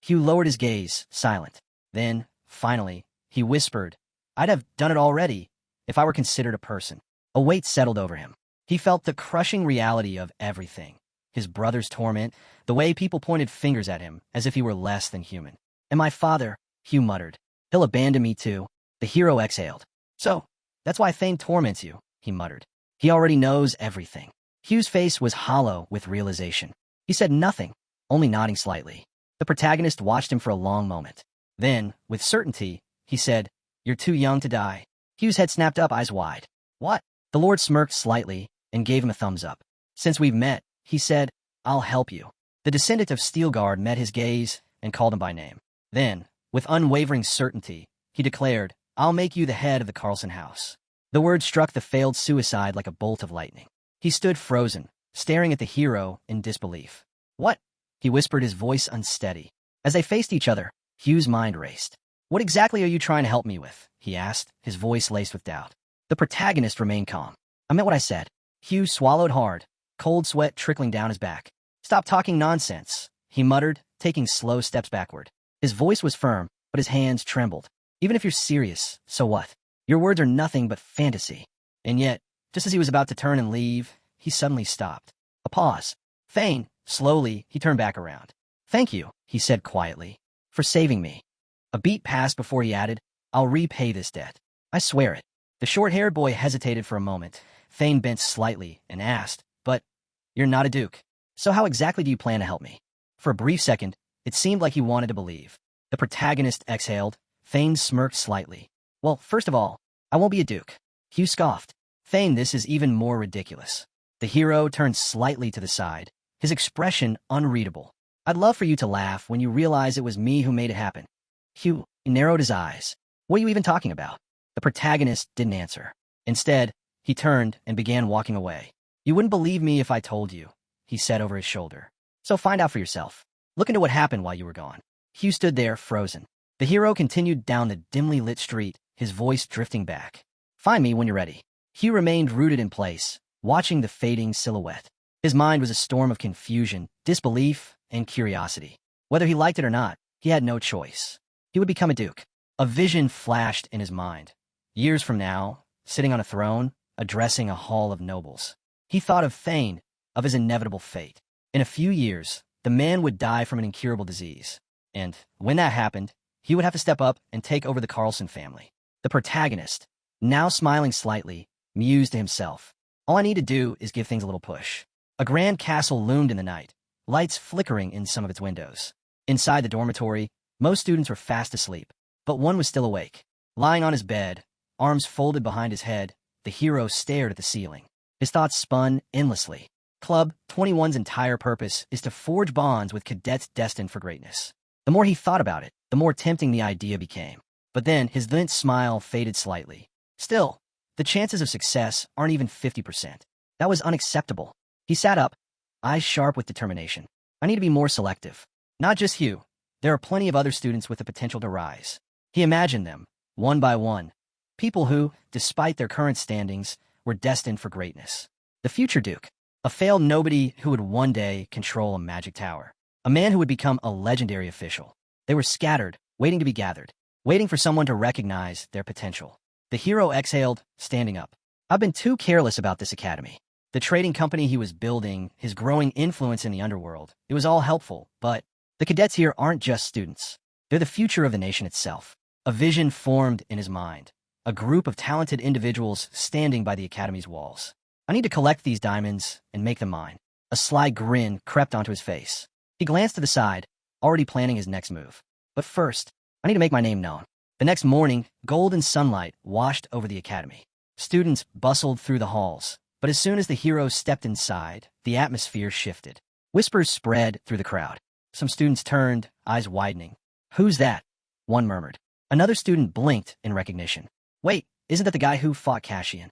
Hugh lowered his gaze, silent. Then, finally, he whispered, "I'd have done it already, if I were considered a person." A weight settled over him. He felt the crushing reality of everything. His brother's torment, the way people pointed fingers at him, as if he were less than human. "And my father," Hugh muttered. "He'll abandon me too." The hero exhaled. "So, that's why Thane torments you," he muttered. "He already knows everything." Hugh's face was hollow with realization. He said nothing, only nodding slightly. The protagonist watched him for a long moment. Then, with certainty, he said, "You're too young to die." Hugh's head snapped up, eyes wide. "What?" The Lord smirked slightly and gave him a thumbs up. "Since we've met," he said, "I'll help you." The descendant of Steelguard met his gaze and called him by name. Then, with unwavering certainty, he declared, "I'll make you the head of the Carlson house." The word struck the failed suicide like a bolt of lightning. He stood frozen, staring at the hero in disbelief. "What?" he whispered, his voice unsteady. As they faced each other, Hugh's mind raced. "What exactly are you trying to help me with?" he asked, his voice laced with doubt. The protagonist remained calm. "I meant what I said." Hugh swallowed hard, cold sweat trickling down his back. "Stop talking nonsense," he muttered, taking slow steps backward. His voice was firm, but his hands trembled. "Even if you're serious, so what? Your words are nothing but fantasy." And yet, just as he was about to turn and leave, he suddenly stopped. A pause. "Thane," slowly, he turned back around. "Thank you," he said quietly, "for saving me." A beat passed before he added, "I'll repay this debt. I swear it." The short-haired boy hesitated for a moment. Thane bent slightly and asked, "But you're not a duke. So how exactly do you plan to help me?" For a brief second, it seemed like he wanted to believe. The protagonist exhaled. Thane smirked slightly. "Well, first of all, I won't be a duke." Hugh scoffed. "Thane, this is even more ridiculous." The hero turned slightly to the side, his expression unreadable. "I'd love for you to laugh when you realize it was me who made it happen." Hugh narrowed his eyes. "What are you even talking about?" The protagonist didn't answer. Instead, he turned and began walking away. "You wouldn't believe me if I told you," he said over his shoulder. "So find out for yourself. Look into what happened while you were gone." Hugh stood there, frozen. The hero continued down the dimly lit street, his voice drifting back. "Find me when you're ready." Hugh remained rooted in place, watching the fading silhouette. His mind was a storm of confusion, disbelief, and curiosity. Whether he liked it or not, he had no choice. He would become a duke. A vision flashed in his mind. Years from now, sitting on a throne, addressing a hall of nobles. He thought of Thane, of his inevitable fate. In a few years, the man would die from an incurable disease. And, when that happened, he would have to step up and take over the Carlson family. The protagonist, now smiling slightly, mused to himself. "All I need to do is give things a little push." A grand castle loomed in the night, lights flickering in some of its windows. Inside the dormitory, most students were fast asleep, but one was still awake. Lying on his bed, arms folded behind his head, the hero stared at the ceiling. His thoughts spun endlessly. Club 21's entire purpose is to forge bonds with cadets destined for greatness. The more he thought about it, the more tempting the idea became. But then his glint smile faded slightly. Still, the chances of success aren't even 50%. That was unacceptable. He sat up, eyes sharp with determination. I need to be more selective. Not just Hugh. There are plenty of other students with the potential to rise. He imagined them, one by one. People who, despite their current standings, were destined for greatness. The future Duke. A failed nobody who would one day control a magic tower. A man who would become a legendary official. They were scattered, waiting to be gathered, waiting for someone to recognize their potential. The hero exhaled, standing up. I've been too careless about this academy. The trading company he was building, his growing influence in the underworld, it was all helpful, but the cadets here aren't just students. They're the future of the nation itself. A vision formed in his mind. A group of talented individuals standing by the academy's walls. I need to collect these diamonds and make them mine. A sly grin crept onto his face. He glanced to the side, already planning his next move. But first, I need to make my name known. The next morning, golden sunlight washed over the academy. Students bustled through the halls, but as soon as the hero stepped inside, the atmosphere shifted. Whispers spread through the crowd. Some students turned, eyes widening. Who's that? One murmured. Another student blinked in recognition. Wait, isn't that the guy who fought Cassian?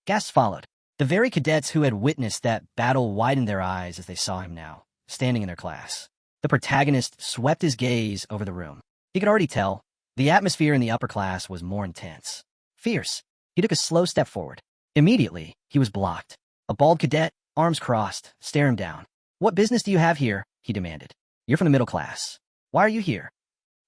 Gasps followed. The very cadets who had witnessed that battle widened their eyes as they saw him now, standing in their class. The protagonist swept his gaze over the room. He could already tell the atmosphere in the upper class was more intense. Fierce. He took a slow step forward. Immediately, he was blocked. A bald cadet, arms crossed, stared him down. What business do you have here? He demanded. You're from the middle class. Why are you here?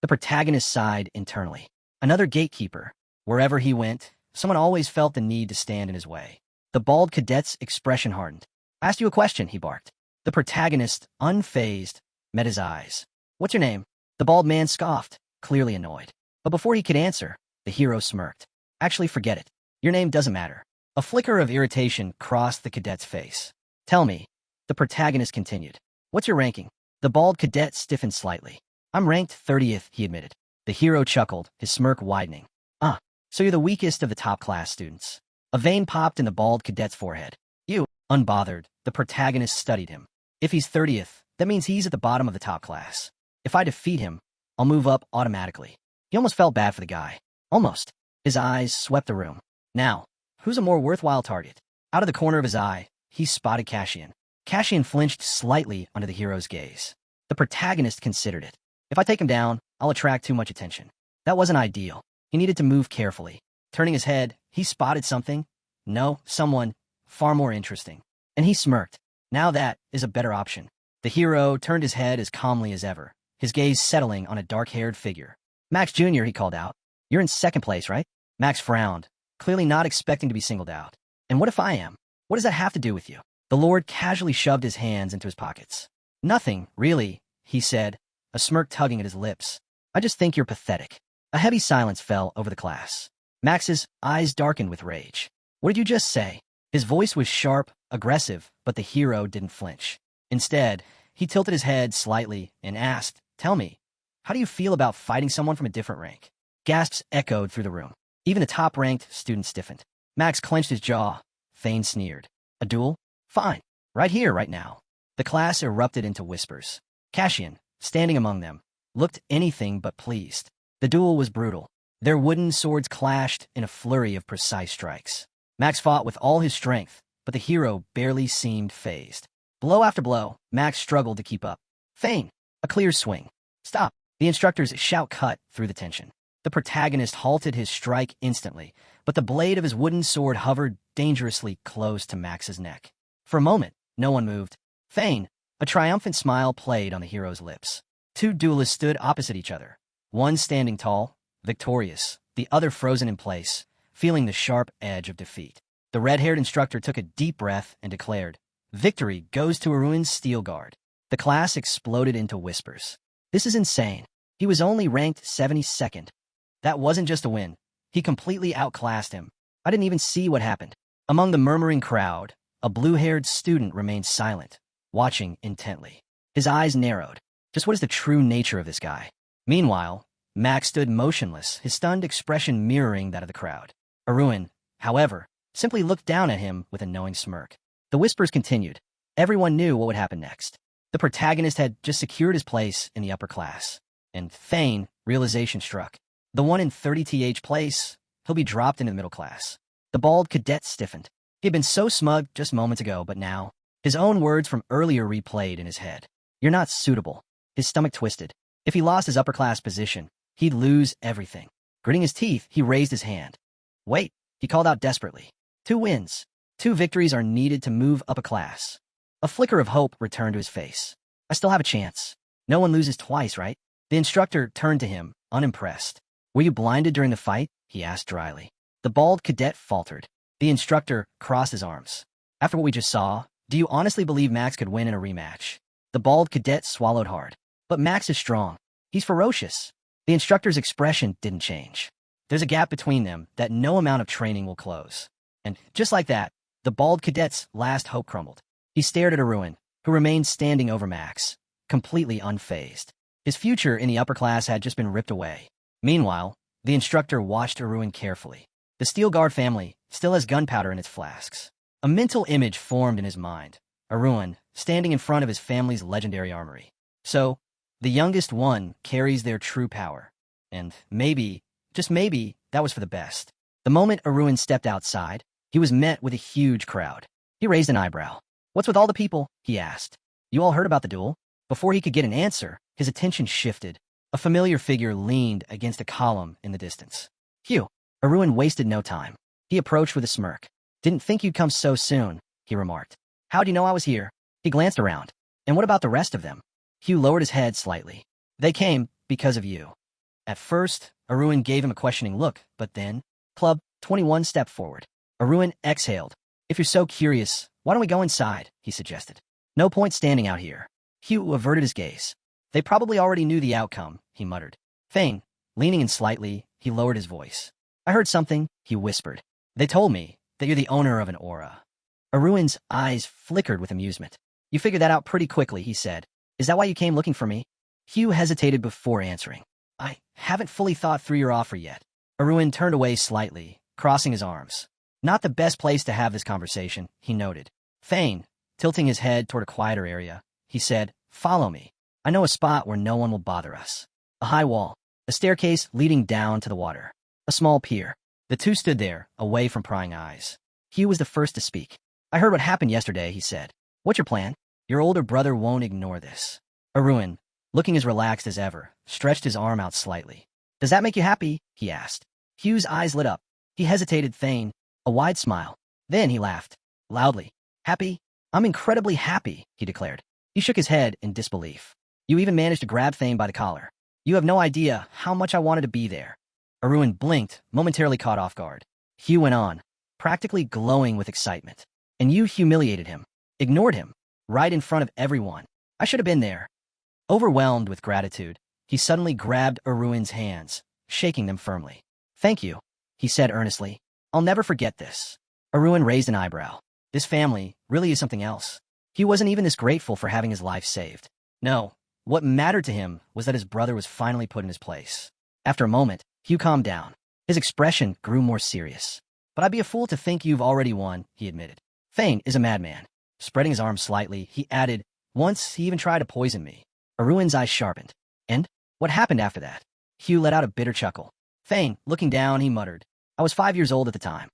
The protagonist sighed internally. Another gatekeeper. Wherever he went, someone always felt the need to stand in his way. The bald cadet's expression hardened. I asked you a question, he barked. The protagonist, unfazed, met his eyes. What's your name? The bald man scoffed, clearly annoyed. But before he could answer, the hero smirked. Actually, forget it. Your name doesn't matter. A flicker of irritation crossed the cadet's face. Tell me, the protagonist continued. What's your ranking? The bald cadet stiffened slightly. I'm ranked 30th, he admitted. The hero chuckled, his smirk widening. Ah, so you're the weakest of the top class students. A vein popped in the bald cadet's forehead. You, unbothered, the protagonist studied him. If he's 30th, that means he's at the bottom of the top class. If I defeat him, I'll move up automatically. He almost felt bad for the guy. Almost. His eyes swept the room. Now, who's a more worthwhile target? Out of the corner of his eye, he spotted Cassian. Cassian flinched slightly under the hero's gaze. The protagonist considered it. If I take him down, I'll attract too much attention. That wasn't ideal. He needed to move carefully. Turning his head, he spotted something. No, someone far more interesting. And he smirked. Now that is a better option. The hero turned his head as calmly as ever, his gaze settling on a dark-haired figure. Max Jr., he called out. You're in second place, right? Max frowned, clearly not expecting to be singled out. And what if I am? What does that have to do with you? The Lord casually shoved his hands into his pockets. Nothing, really, he said, a smirk tugging at his lips. I just think you're pathetic. A heavy silence fell over the class. Max's eyes darkened with rage. What did you just say? His voice was sharp, aggressive, but the hero didn't flinch. Instead, he tilted his head slightly and asked, Tell me, how do you feel about fighting someone from a different rank? Gasps echoed through the room. Even the top-ranked student stiffened. Max clenched his jaw. Thane sneered. A duel? Fine. Right here, right now. The class erupted into whispers. Cassian, standing among them, looked anything but pleased. The duel was brutal. Their wooden swords clashed in a flurry of precise strikes. Max fought with all his strength, but the hero barely seemed fazed. Blow after blow, Max struggled to keep up. Thane, a clear swing. Stop. The instructor's shout cut through the tension. The protagonist halted his strike instantly, but the blade of his wooden sword hovered dangerously close to Max's neck. For a moment, no one moved. Thane, a triumphant smile played on the hero's lips. Two duelists stood opposite each other, one standing tall, victorious, the other frozen in place, feeling the sharp edge of defeat. The red-haired instructor took a deep breath and declared, Victory goes to Arun's Steel Guard. The class exploded into whispers. This is insane. He was only ranked 72nd. That wasn't just a win. He completely outclassed him. I didn't even see what happened. Among the murmuring crowd, a blue-haired student remained silent, watching intently. His eyes narrowed. Just what is the true nature of this guy? Meanwhile, Max stood motionless, his stunned expression mirroring that of the crowd. Arun, however, simply looked down at him with a knowing smirk. The whispers continued. Everyone knew what would happen next. The protagonist had just secured his place in the upper class. And Thane, realization struck. The one in 30th place, he'll be dropped into the middle class. The bald cadet stiffened. He had been so smug just moments ago, but now, his own words from earlier replayed in his head. You're not suitable. His stomach twisted. If he lost his upper class position, he'd lose everything. Gritting his teeth, he raised his hand. Wait, he called out desperately. 2 wins. 2 victories are needed to move up a class. A flicker of hope returned to his face. I still have a chance. No one loses twice, right? The instructor turned to him, unimpressed. Were you blinded during the fight? He asked dryly. The bald cadet faltered. The instructor crossed his arms. After what we just saw, do you honestly believe Max could win in a rematch? The bald cadet swallowed hard. But Max is strong. He's ferocious. The instructor's expression didn't change. There's a gap between them that no amount of training will close. And just like that, the bald cadet's last hope crumbled. He stared at Arun, who remained standing over Max, completely unfazed. His future in the upper class had just been ripped away. Meanwhile, the instructor watched Arun carefully. The Steel Guard family still has gunpowder in its flasks. A mental image formed in his mind. Arun, standing in front of his family's legendary armory. So, the youngest one carries their true power. And maybe, just maybe, that was for the best. The moment Arun stepped outside, he was met with a huge crowd. He raised an eyebrow. What's with all the people? He asked. You all heard about the duel? Before he could get an answer, his attention shifted. A familiar figure leaned against a column in the distance. Phew. Arun wasted no time. He approached with a smirk. Didn't think you'd come so soon, he remarked. How'd you know I was here? He glanced around. And what about the rest of them? Hugh lowered his head slightly. They came because of you. At first, Arun gave him a questioning look, but then, Club 21 stepped forward. Arun exhaled. If you're so curious, why don't we go inside, he suggested. No point standing out here. Hugh averted his gaze. They probably already knew the outcome, he muttered. Thane, leaning in slightly, he lowered his voice. I heard something, he whispered. They told me that you're the owner of an aura. Arun's eyes flickered with amusement. You figured that out pretty quickly, he said. Is that why you came looking for me? Hugh hesitated before answering. I haven't fully thought through your offer yet. Arun turned away slightly, crossing his arms. Not the best place to have this conversation, he noted. Thane, tilting his head toward a quieter area, he said, follow me. I know a spot where no one will bother us. A high wall, a staircase leading down to the water, a small pier. The two stood there, away from prying eyes. Hugh was the first to speak. I heard what happened yesterday, he said. What's your plan? Your older brother won't ignore this. Arun, looking as relaxed as ever, stretched his arm out slightly. Does that make you happy? He asked. Hugh's eyes lit up. He hesitated. Thane, a wide smile. Then he laughed. Loudly. Happy? I'm incredibly happy, he declared. He shook his head in disbelief. You even managed to grab Thane by the collar. You have no idea how much I wanted to be there. Arun blinked, momentarily caught off guard. Hugh went on, practically glowing with excitement. And you humiliated him. Ignored him. Right in front of everyone. I should have been there. Overwhelmed with gratitude, he suddenly grabbed Arun's hands, shaking them firmly. Thank you, he said earnestly. I'll never forget this. Arun raised an eyebrow. This family really is something else. He wasn't even this grateful for having his life saved. No, what mattered to him was that his brother was finally put in his place. After a moment, Hugh calmed down. His expression grew more serious. But I'd be a fool to think you've already won, he admitted. Thane is a madman. Spreading his arms slightly, he added, once he even tried to poison me. Arun's eyes sharpened. And? What happened after that? Hugh let out a bitter chuckle. Thane, looking down, he muttered. I was 5 years old at the time.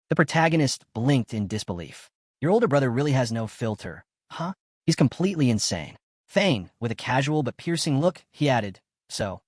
The protagonist blinked in disbelief. Your older brother really has no filter, huh? He's completely insane. Thane, with a casual but piercing look, he added, so,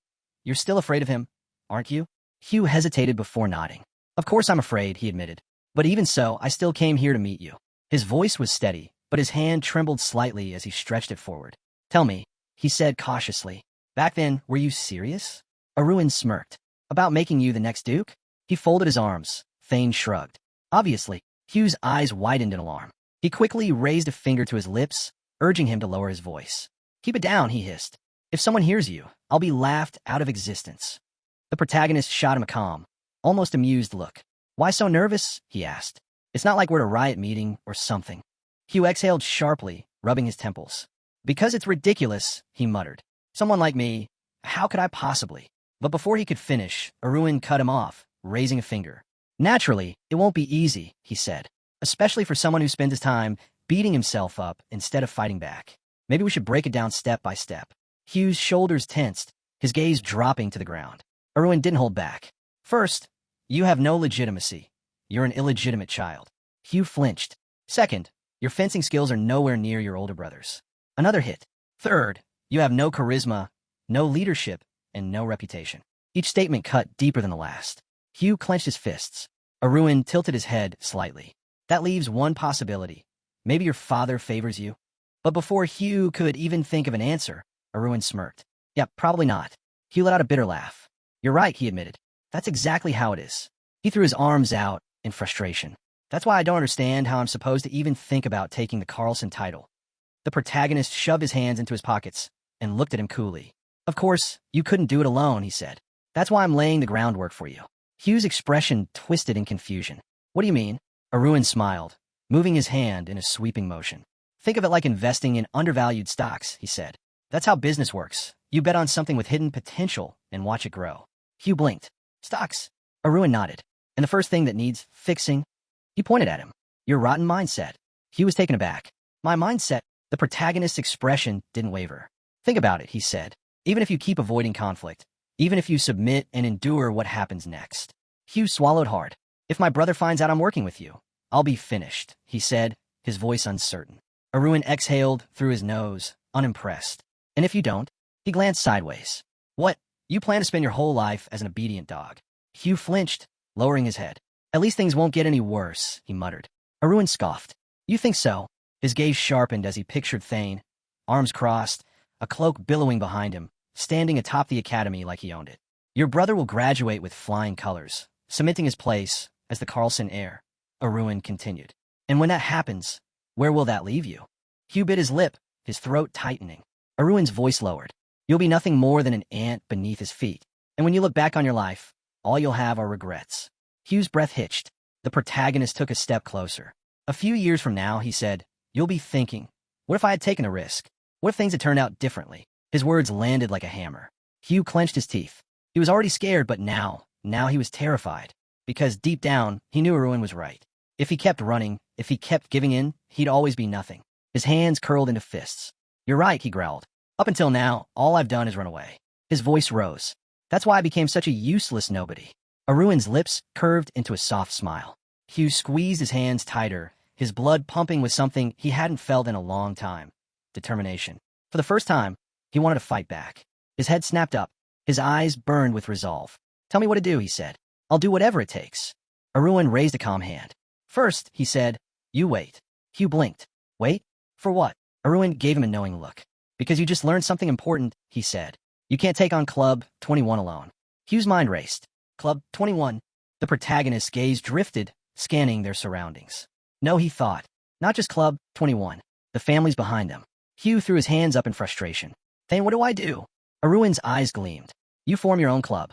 you're still afraid of him, aren't you? Hugh hesitated before nodding. Of course I'm afraid, he admitted. But even so, I still came here to meet you. His voice was steady, but his hand trembled slightly as he stretched it forward. Tell me, he said cautiously. Back then, were you serious? Arun smirked. About making you the next duke? He folded his arms. Thane shrugged. Obviously, Hugh's eyes widened in alarm. He quickly raised a finger to his lips, urging him to lower his voice. Keep it down, he hissed. If someone hears you, I'll be laughed out of existence. The protagonist shot him a calm, almost amused look. Why so nervous? He asked. It's not like we're at a riot meeting or something. Hugh exhaled sharply, rubbing his temples. Because it's ridiculous, he muttered. Someone like me, how could I possibly? But before he could finish, Arun cut him off, raising a finger. Naturally, it won't be easy, he said, especially for someone who spends his time beating himself up instead of fighting back. Maybe we should break it down step by step. Hugh's shoulders tensed, his gaze dropping to the ground. Erwin didn't hold back. First, you have no legitimacy. You're an illegitimate child. Hugh flinched. Second, your fencing skills are nowhere near your older brother's. Another hit. Third, you have no charisma, no leadership, and no reputation. Each statement cut deeper than the last. Hugh clenched his fists. Erwin tilted his head slightly. That leaves one possibility. Maybe your father favors you? But before Hugh could even think of an answer, Erwin smirked. Yeah, probably not. Hugh let out a bitter laugh. You're right, he admitted. That's exactly how it is. He threw his arms out in frustration. That's why I don't understand how I'm supposed to even think about taking the Carlson title. The protagonist shoved his hands into his pockets and looked at him coolly. Of course, you couldn't do it alone, he said. That's why I'm laying the groundwork for you. Hugh's expression twisted in confusion. What do you mean? Erwin smiled, moving his hand in a sweeping motion. Think of it like investing in undervalued stocks, he said. That's how business works. You bet on something with hidden potential and watch it grow. Hugh blinked. Stocks? Erwin nodded. And the first thing that needs fixing? He pointed at him. Your rotten mindset. Hugh was taken aback. My mindset? The protagonist's expression didn't waver. Think about it, he said. Even if you keep avoiding conflict, even if you submit and endure what happens next. Hugh swallowed hard. If my brother finds out I'm working with you, I'll be finished, he said, his voice uncertain. Erwin exhaled through his nose, unimpressed. And if you don't? He glanced sideways. What? You plan to spend your whole life as an obedient dog. Hugh flinched, lowering his head. At least things won't get any worse, he muttered. Erwin scoffed. You think so? His gaze sharpened as he pictured Thane, arms crossed, a cloak billowing behind him, standing atop the academy like he owned it. Your brother will graduate with flying colors, cementing his place as the Carlson heir, Erwin continued. And when that happens, where will that leave you? Hugh bit his lip, his throat tightening. Erwin's voice lowered. You'll be nothing more than an ant beneath his feet. And when you look back on your life, all you'll have are regrets. Hugh's breath hitched. The protagonist took a step closer. A few years from now, he said, you'll be thinking, what if I had taken a risk? What if things had turned out differently? His words landed like a hammer. Hugh clenched his teeth. He was already scared, but now he was terrified. Because deep down, he knew Erwin was right. If he kept running, if he kept giving in, he'd always be nothing. His hands curled into fists. You're right, he growled. Up until now, all I've done is run away. His voice rose. That's why I became such a useless nobody. Erwin's lips curved into a soft smile. Hugh squeezed his hands tighter, his blood pumping with something he hadn't felt in a long time. Determination. For the first time, he wanted to fight back. His head snapped up. His eyes burned with resolve. Tell me what to do, he said. I'll do whatever it takes. Erwin raised a calm hand. First, he said, you wait. Hugh blinked. Wait? For what? Erwin gave him a knowing look. Because you just learned something important, he said. You can't take on Club 21 alone. Hugh's mind raced. Club 21? The protagonist's gaze drifted, scanning their surroundings. No, he thought. Not just Club 21. The families behind them. Hugh threw his hands up in frustration. Thane, what do I do? Erwin's eyes gleamed. You form your own club.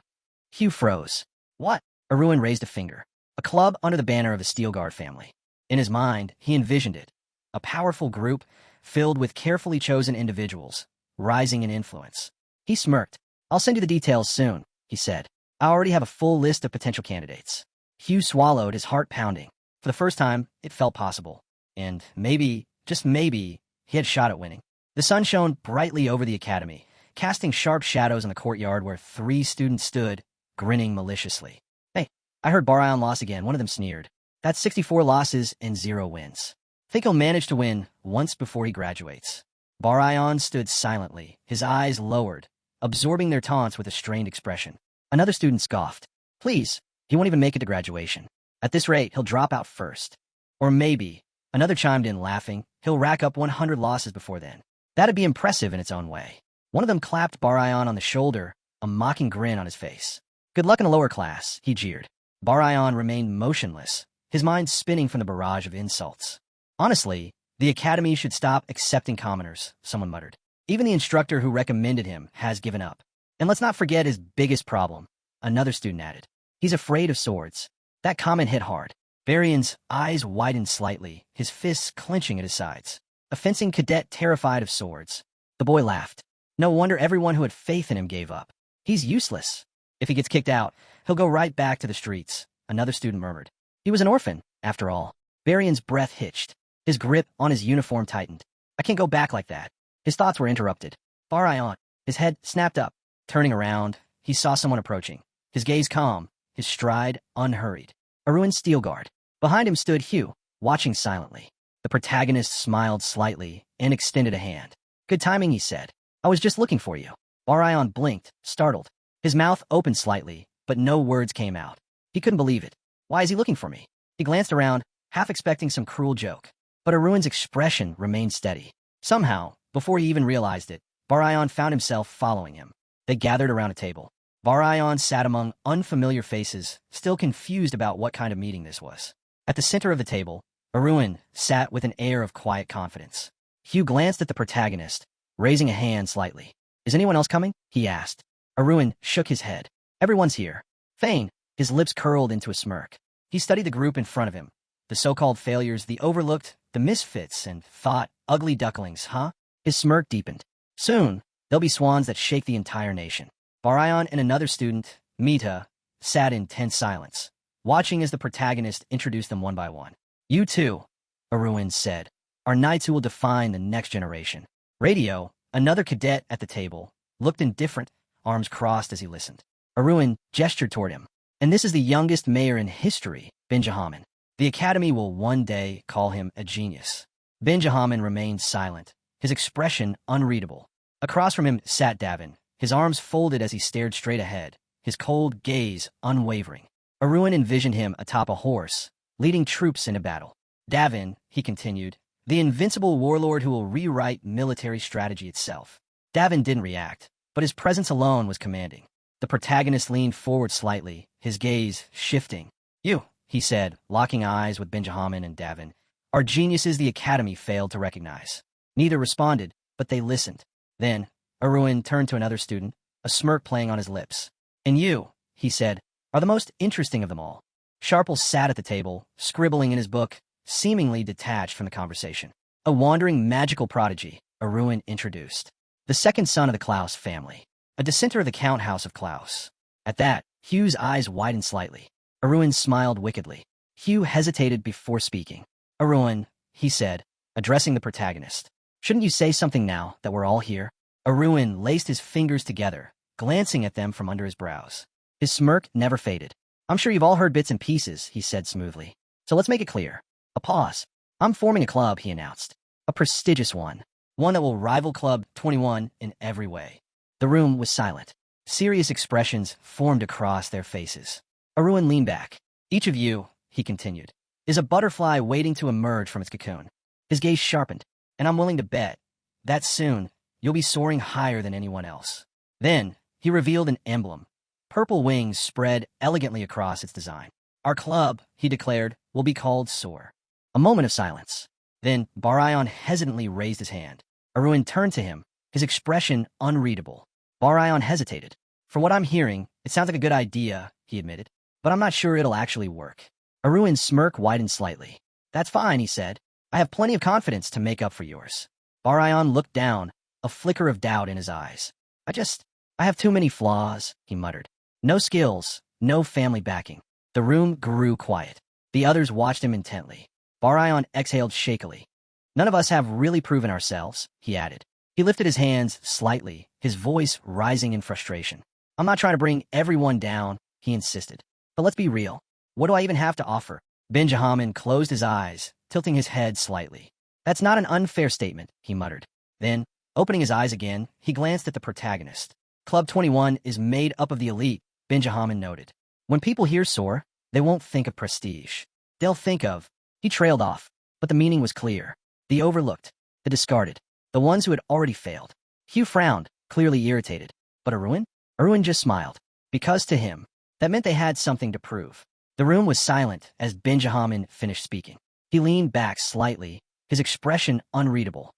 Hugh froze. What? Erwin raised a finger. A club under the banner of the Steelguard family. In his mind, he envisioned it. A powerful group filled with carefully chosen individuals, rising in influence. He smirked. I'll send you the details soon, he said. I already have a full list of potential candidates. Hugh swallowed, his heart pounding. For the first time, it felt possible. And maybe, just maybe, he had a shot at winning. The sun shone brightly over the academy, casting sharp shadows on the courtyard where 3 students stood, grinning maliciously. Hey, I heard Barion lost again, one of them sneered. That's 64 losses and 0 wins. Think he'll manage to win once before he graduates. Barion stood silently, his eyes lowered, absorbing their taunts with a strained expression. Another student scoffed. Please, he won't even make it to graduation. At this rate, he'll drop out first. Or maybe, another chimed in laughing, he'll rack up 100 losses before then. That'd be impressive in its own way. One of them clapped Barion on the shoulder, a mocking grin on his face. Good luck in a lower class, he jeered. Barion remained motionless, his mind spinning from the barrage of insults. Honestly, the academy should stop accepting commoners, someone muttered. Even the instructor who recommended him has given up. And let's not forget his biggest problem, another student added. He's afraid of swords. That comment hit hard. Barion's eyes widened slightly, his fists clenching at his sides. A fencing cadet terrified of swords. The boy laughed. No wonder everyone who had faith in him gave up. He's useless. If he gets kicked out, he'll go right back to the streets, another student murmured. He was an orphan, after all. Barion's breath hitched. His grip on his uniform tightened. I can't go back like that. His thoughts were interrupted. Barayon, his head snapped up. Turning around, he saw someone approaching. His gaze calm, his stride unhurried. A ruined steel guard. Behind him stood Hugh, watching silently. The protagonist smiled slightly and extended a hand. Good timing, he said. I was just looking for you. Barayon blinked, startled. His mouth opened slightly, but no words came out. He couldn't believe it. Why is he looking for me? He glanced around, half expecting some cruel joke. But Aruin's expression remained steady. Somehow, before he even realized it, Barayon found himself following him. They gathered around a table. Barayon sat among unfamiliar faces, still confused about what kind of meeting this was. At the center of the table, Aruin sat with an air of quiet confidence. Hugh glanced at the protagonist, raising a hand slightly. Is anyone else coming? He asked. Aruin shook his head. Everyone's here. Thane, his lips curled into a smirk. He studied the group in front of him. The so-called failures, the overlooked, the misfits, and thought, ugly ducklings, huh? His smirk deepened. Soon, there'll be swans that shake the entire nation. Barayon and another student, Mita, sat in tense silence, watching as the protagonist introduced them one by one. You two, Aruin said, are knights who will define the next generation. Radio, another cadet at the table, looked indifferent, arms crossed as he listened. Aruin gestured toward him. And this is the youngest mayor in history, Benjamin. The Academy will one day call him a genius. Benjamin remained silent, his expression unreadable. Across from him sat Davin, his arms folded as he stared straight ahead, his cold gaze unwavering. Aruin envisioned him atop a horse, leading troops into battle. Davin, he continued, the invincible warlord who will rewrite military strategy itself. Davin didn't react, but his presence alone was commanding. The protagonist leaned forward slightly, his gaze shifting. You, he said, locking eyes with Benjamin and Davin, are geniuses the Academy failed to recognize. Neither responded, but they listened. Then, Aruin turned to another student, a smirk playing on his lips. And you, he said, are the most interesting of them all. Sharple sat at the table, scribbling in his book, seemingly detached from the conversation. A wandering magical prodigy, Aruin introduced. The second son of the Klaus family. A dissenter of the Count House of Klaus. At that, Hugh's eyes widened slightly. Aruin smiled wickedly. Hugh hesitated before speaking. Aruin, he said, addressing the protagonist. Shouldn't you say something now that we're all here? Aruin laced his fingers together, glancing at them from under his brows. His smirk never faded. I'm sure you've all heard bits and pieces, he said smoothly. So let's make it clear. A pause. I'm forming a club, he announced. A prestigious one. One that will rival Club 21 in every way. The room was silent. Serious expressions formed across their faces. Aruin leaned back. Each of you, he continued, is a butterfly waiting to emerge from its cocoon. His gaze sharpened, and I'm willing to bet that soon you'll be soaring higher than anyone else. Then, he revealed an emblem. Purple wings spread elegantly across its design. Our club, he declared, will be called Soar. A moment of silence. Then, Barayon hesitantly raised his hand. Aruin turned to him, his expression unreadable. Barayon hesitated. For what I'm hearing, it sounds like a good idea, he admitted, but I'm not sure it'll actually work. Aruin's smirk widened slightly. That's fine, he said. I have plenty of confidence to make up for yours. Barayon looked down, a flicker of doubt in his eyes. I have too many flaws, he muttered. No skills, no family backing. The room grew quiet. The others watched him intently. Barayon exhaled shakily. None of us have really proven ourselves, he added. He lifted his hands slightly, his voice rising in frustration. I'm not trying to bring everyone down, he insisted. But let's be real. What do I even have to offer? Benjamin closed his eyes, tilting his head slightly. That's not an unfair statement, he muttered. Then, opening his eyes again, he glanced at the protagonist. Club 21 is made up of the elite, Benjamin noted. When people hear Soar, they won't think of prestige. They'll think of... He trailed off, but the meaning was clear. The overlooked, the discarded, the ones who had already failed. Hugh frowned, clearly irritated. But Aruin? Aruin just smiled. Because to him, that meant they had something to prove. The room was silent as Benjamin finished speaking. He leaned back slightly, his expression unreadable.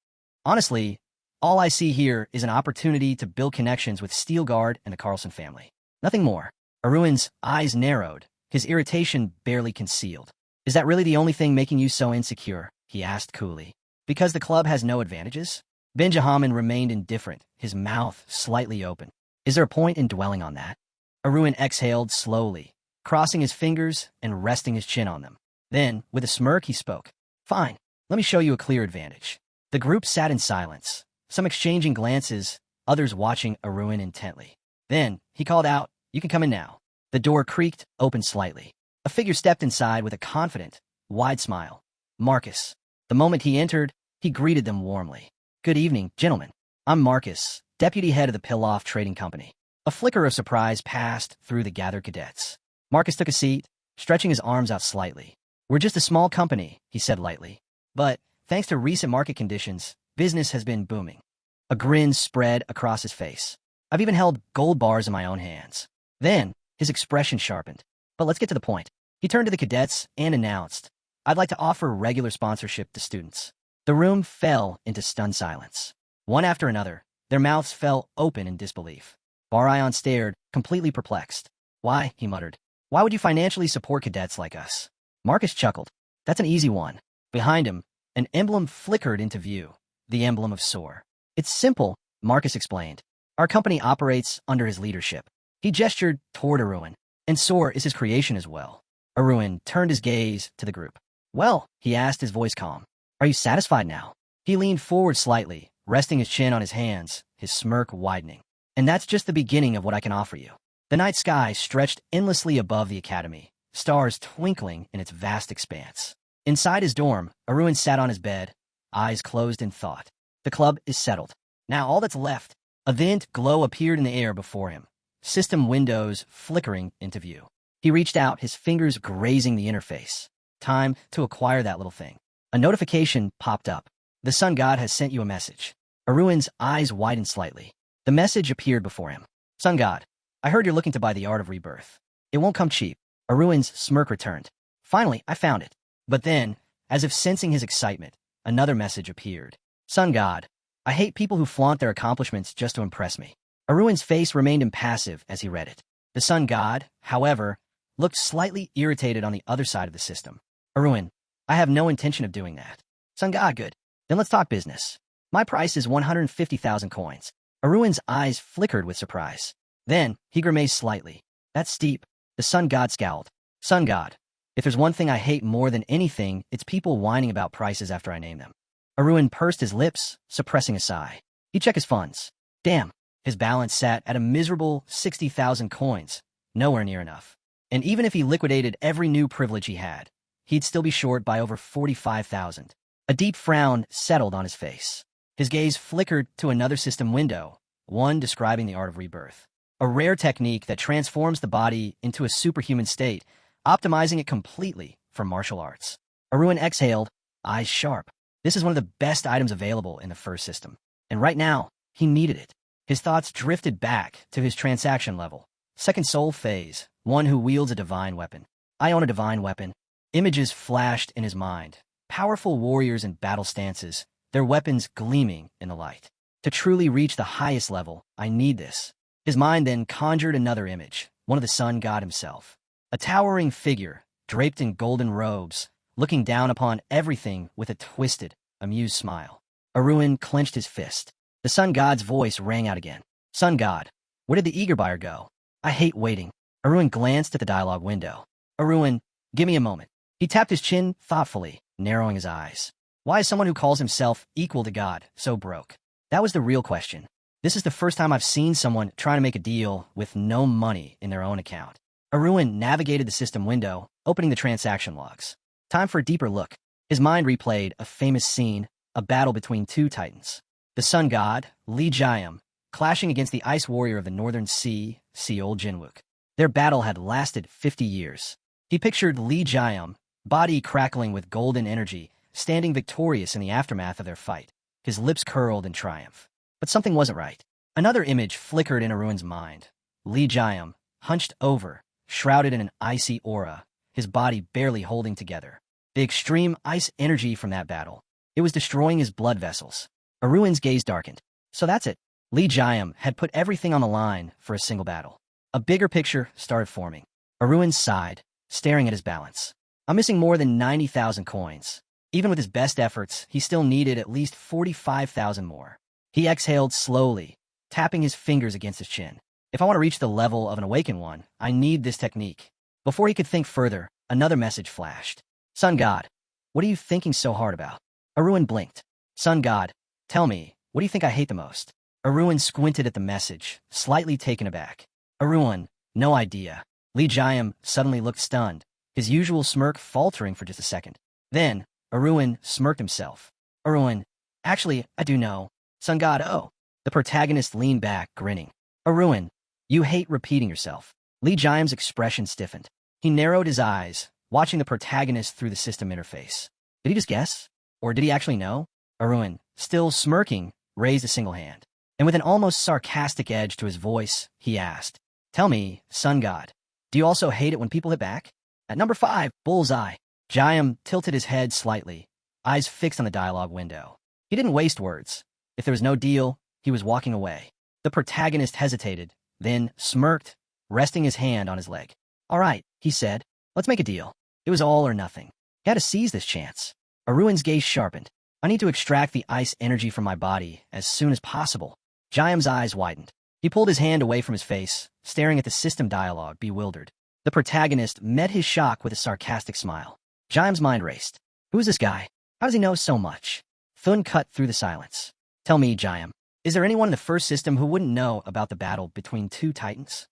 Honestly, all I see here is an opportunity to build connections with Steelguard and the Carlson family. Nothing more. Aruin's eyes narrowed, his irritation barely concealed. Is that really the only thing making you so insecure? He asked coolly. Because the club has no advantages? Benjamin remained indifferent, his mouth slightly open. Is there a point in dwelling on that? Aruin exhaled slowly, crossing his fingers and resting his chin on them. Then, with a smirk, he spoke. Fine, Let me show you a clear advantage. The group sat in silence, some exchanging glances, others watching Arun intently. Then, he called out, "You can come in now." The door creaked, opened slightly. A figure stepped inside with a confident, wide smile. Marcus. The moment he entered, he greeted them warmly. "Good evening, gentlemen. I'm Marcus, deputy head of the Pill-Off Trading Company." A flicker of surprise passed through the gathered cadets. Marcus took a seat, stretching his arms out slightly. "We're just a small company," he said lightly. "But, thanks to recent market conditions, business has been booming." A grin spread across his face. "I've even held gold bars in my own hands." Then, his expression sharpened. "But let's get to the point." He turned to the cadets and announced, "I'd like to offer regular sponsorship to students." The room fell into stunned silence. One after another, their mouths fell open in disbelief. Barion stared, completely perplexed. "Why?" he muttered. "Why would you financially support cadets like us?" Marcus chuckled. "That's an easy one." Behind him, an emblem flickered into view, the emblem of SOAR. "It's simple," Marcus explained. "Our company operates under his leadership." He gestured toward Arun, and SOAR is his creation as well. Arun turned his gaze to the group. "Well," he asked, his voice calm, "are you satisfied now?" He leaned forward slightly, resting his chin on his hands, his smirk widening. "And that's just the beginning of what I can offer you." The night sky stretched endlessly above the academy, stars twinkling in its vast expanse. Inside his dorm, Arun sat on his bed, eyes closed in thought. The club is settled. Now all that's left. A faint glow appeared in the air before him, system windows flickering into view. He reached out, his fingers grazing the interface. Time to acquire that little thing. A notification popped up. "The sun god has sent you a message." Arun's eyes widened slightly. The message appeared before him. "Sun god, I heard you're looking to buy the art of rebirth. It won't come cheap." Arun's smirk returned. "Finally, I found it." But then, as if sensing his excitement, another message appeared. "Sun god, I hate people who flaunt their accomplishments just to impress me." Arun's face remained impassive as he read it. The sun god, however, looked slightly irritated on the other side of the system. "Arun, I have no intention of doing that." "Sun god, good. Then let's talk business. My price is 150,000 coins. Arun's eyes flickered with surprise. Then, he grimaced slightly. "That's steep." The sun god scowled. "Sun god, if there's one thing I hate more than anything, it's people whining about prices after I name them." Arun pursed his lips, suppressing a sigh. He checked his funds. Damn, his balance sat at a miserable 60,000 coins, nowhere near enough. And even if he liquidated every new privilege he had, he'd still be short by over 45,000. A deep frown settled on his face. His gaze flickered to another system window, one describing the art of rebirth. A rare technique that transforms the body into a superhuman state, optimizing it completely for martial arts. Arun exhaled, eyes sharp. This is one of the best items available in the first system. And right now, he needed it. His thoughts drifted back to his transaction level. Second soul phase, one who wields a divine weapon. "I own a divine weapon." Images flashed in his mind. Powerful warriors in battle stances, their weapons gleaming in the light. To truly reach the highest level, I need this. His mind then conjured another image, one of the sun god himself. A towering figure, draped in golden robes, looking down upon everything with a twisted, amused smile. Arun clenched his fist. The sun god's voice rang out again. "Sun god, where did the eager buyer go? I hate waiting." Arun glanced at the dialogue window. "Arun, give me a moment." He tapped his chin thoughtfully, narrowing his eyes. Why is someone who calls himself equal to God so broke? That was the real question. This is the first time I've seen someone trying to make a deal with no money in their own account. Arun navigated the system window, opening the transaction logs. Time for a deeper look. His mind replayed a famous scene, a battle between two titans. The sun god, Li Jiam, clashing against the ice warrior of the northern sea, Seol Jinwook. Their battle had lasted 50 years. He pictured Li Jiam, body crackling with golden energy, standing victorious in the aftermath of their fight, his lips curled in triumph. But something wasn't right. Another image flickered in Arun's mind. Li Jiam, hunched over, shrouded in an icy aura, his body barely holding together. The extreme ice energy from that battle. It was destroying his blood vessels. Arun's gaze darkened. So that's it. Li Jiam had put everything on the line for a single battle. A bigger picture started forming. Arun sighed, staring at his balance. "I'm missing more than 90,000 coins. Even with his best efforts, he still needed at least 45,000 more." He exhaled slowly, tapping his fingers against his chin. "If I want to reach the level of an awakened one, I need this technique." Before he could think further, another message flashed. "Sun god, what are you thinking so hard about?" Arun blinked. Sun God, tell me, what do you think I hate the most? Arun squinted at the message, slightly taken aback. Arun, no idea. Lee Jiam suddenly looked stunned, his usual smirk faltering for just a second. Then, Arun smirked himself. Arun, actually, I do know. Sun God, oh. The protagonist leaned back, grinning. Arun, you hate repeating yourself. Lee Jiam's expression stiffened. He narrowed his eyes, watching the protagonist through the system interface. Did he just guess? Or did he actually know? Arun, still smirking, raised a single hand. And with an almost sarcastic edge to his voice, he asked, tell me, Sun God, do you also hate it when people hit back? At number 5, bullseye. Jiam tilted his head slightly, eyes fixed on the dialogue window. He didn't waste words. If there was no deal, he was walking away. The protagonist hesitated, then smirked, resting his hand on his leg. All right, he said, let's make a deal. It was all or nothing. He had to seize this chance. Arun's gaze sharpened. I need to extract the ice energy from my body as soon as possible. Jiam's eyes widened. He pulled his hand away from his face, staring at the system dialogue, bewildered. The protagonist met his shock with a sarcastic smile. Jiam's mind raced. Who is this guy? How does he know so much? Thun cut through the silence. Tell me, Jiam, is there anyone in the first system who wouldn't know about the battle between two titans?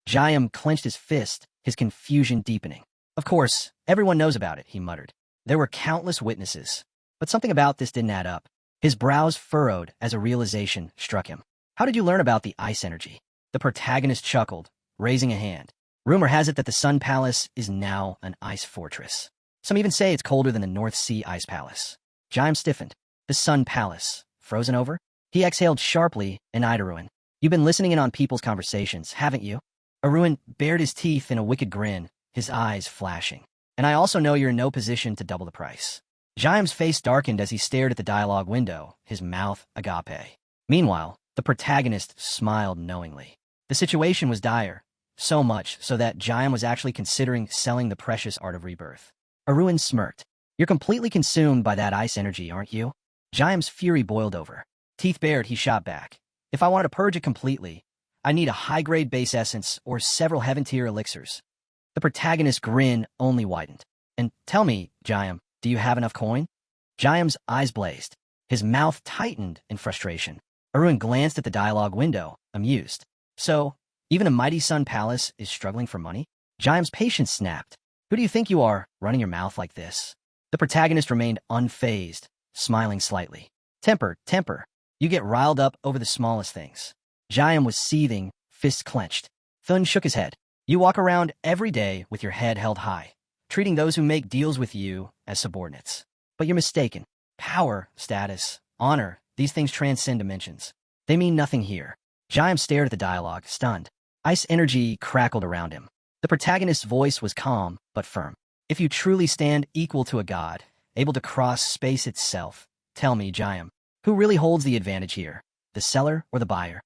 Jiam clenched his fist, his confusion deepening. Of course, everyone knows about it, he muttered. There were countless witnesses, but something about this didn't add up. His brows furrowed as a realization struck him. How did you learn about the ice energy? The protagonist chuckled, raising a hand. Rumor has it that the Sun Palace is now an ice fortress. Some even say it's colder than the North Sea Ice Palace. Jiam stiffened. The Sun Palace. Frozen over? He exhaled sharply and eyed Arun. You've been listening in on people's conversations, haven't you? Arun bared his teeth in a wicked grin, his eyes flashing. And I also know you're in no position to double the price. Jiam's face darkened as he stared at the dialogue window, his mouth agape. Meanwhile, the protagonist smiled knowingly. The situation was dire, so much so that Jiam was actually considering selling the precious art of rebirth. Arun smirked. You're completely consumed by that ice energy, aren't you? Jiam's fury boiled over. Teeth bared, he shot back. If I wanted to purge it completely, I need a high-grade base essence or several heaven-tier elixirs. The protagonist's grin only widened. And tell me, Jiam, do you have enough coin? Jiam's eyes blazed. His mouth tightened in frustration. Arun glanced at the dialogue window, amused. So, even the mighty Sun Palace is struggling for money? Jiam's patience snapped. Who do you think you are, running your mouth like this? The protagonist remained unfazed, smiling slightly. Temper, temper. You get riled up over the smallest things. Jiam was seething, fists clenched. Thun shook his head. You walk around every day with your head held high, treating those who make deals with you as subordinates. But you're mistaken. Power, status, honor, these things transcend dimensions. They mean nothing here. Jiam stared at the dialogue, stunned. Ice energy crackled around him. The protagonist's voice was calm, but firm. If you truly stand equal to a god, able to cross space itself, tell me, Jiam, who really holds the advantage here, the seller or the buyer?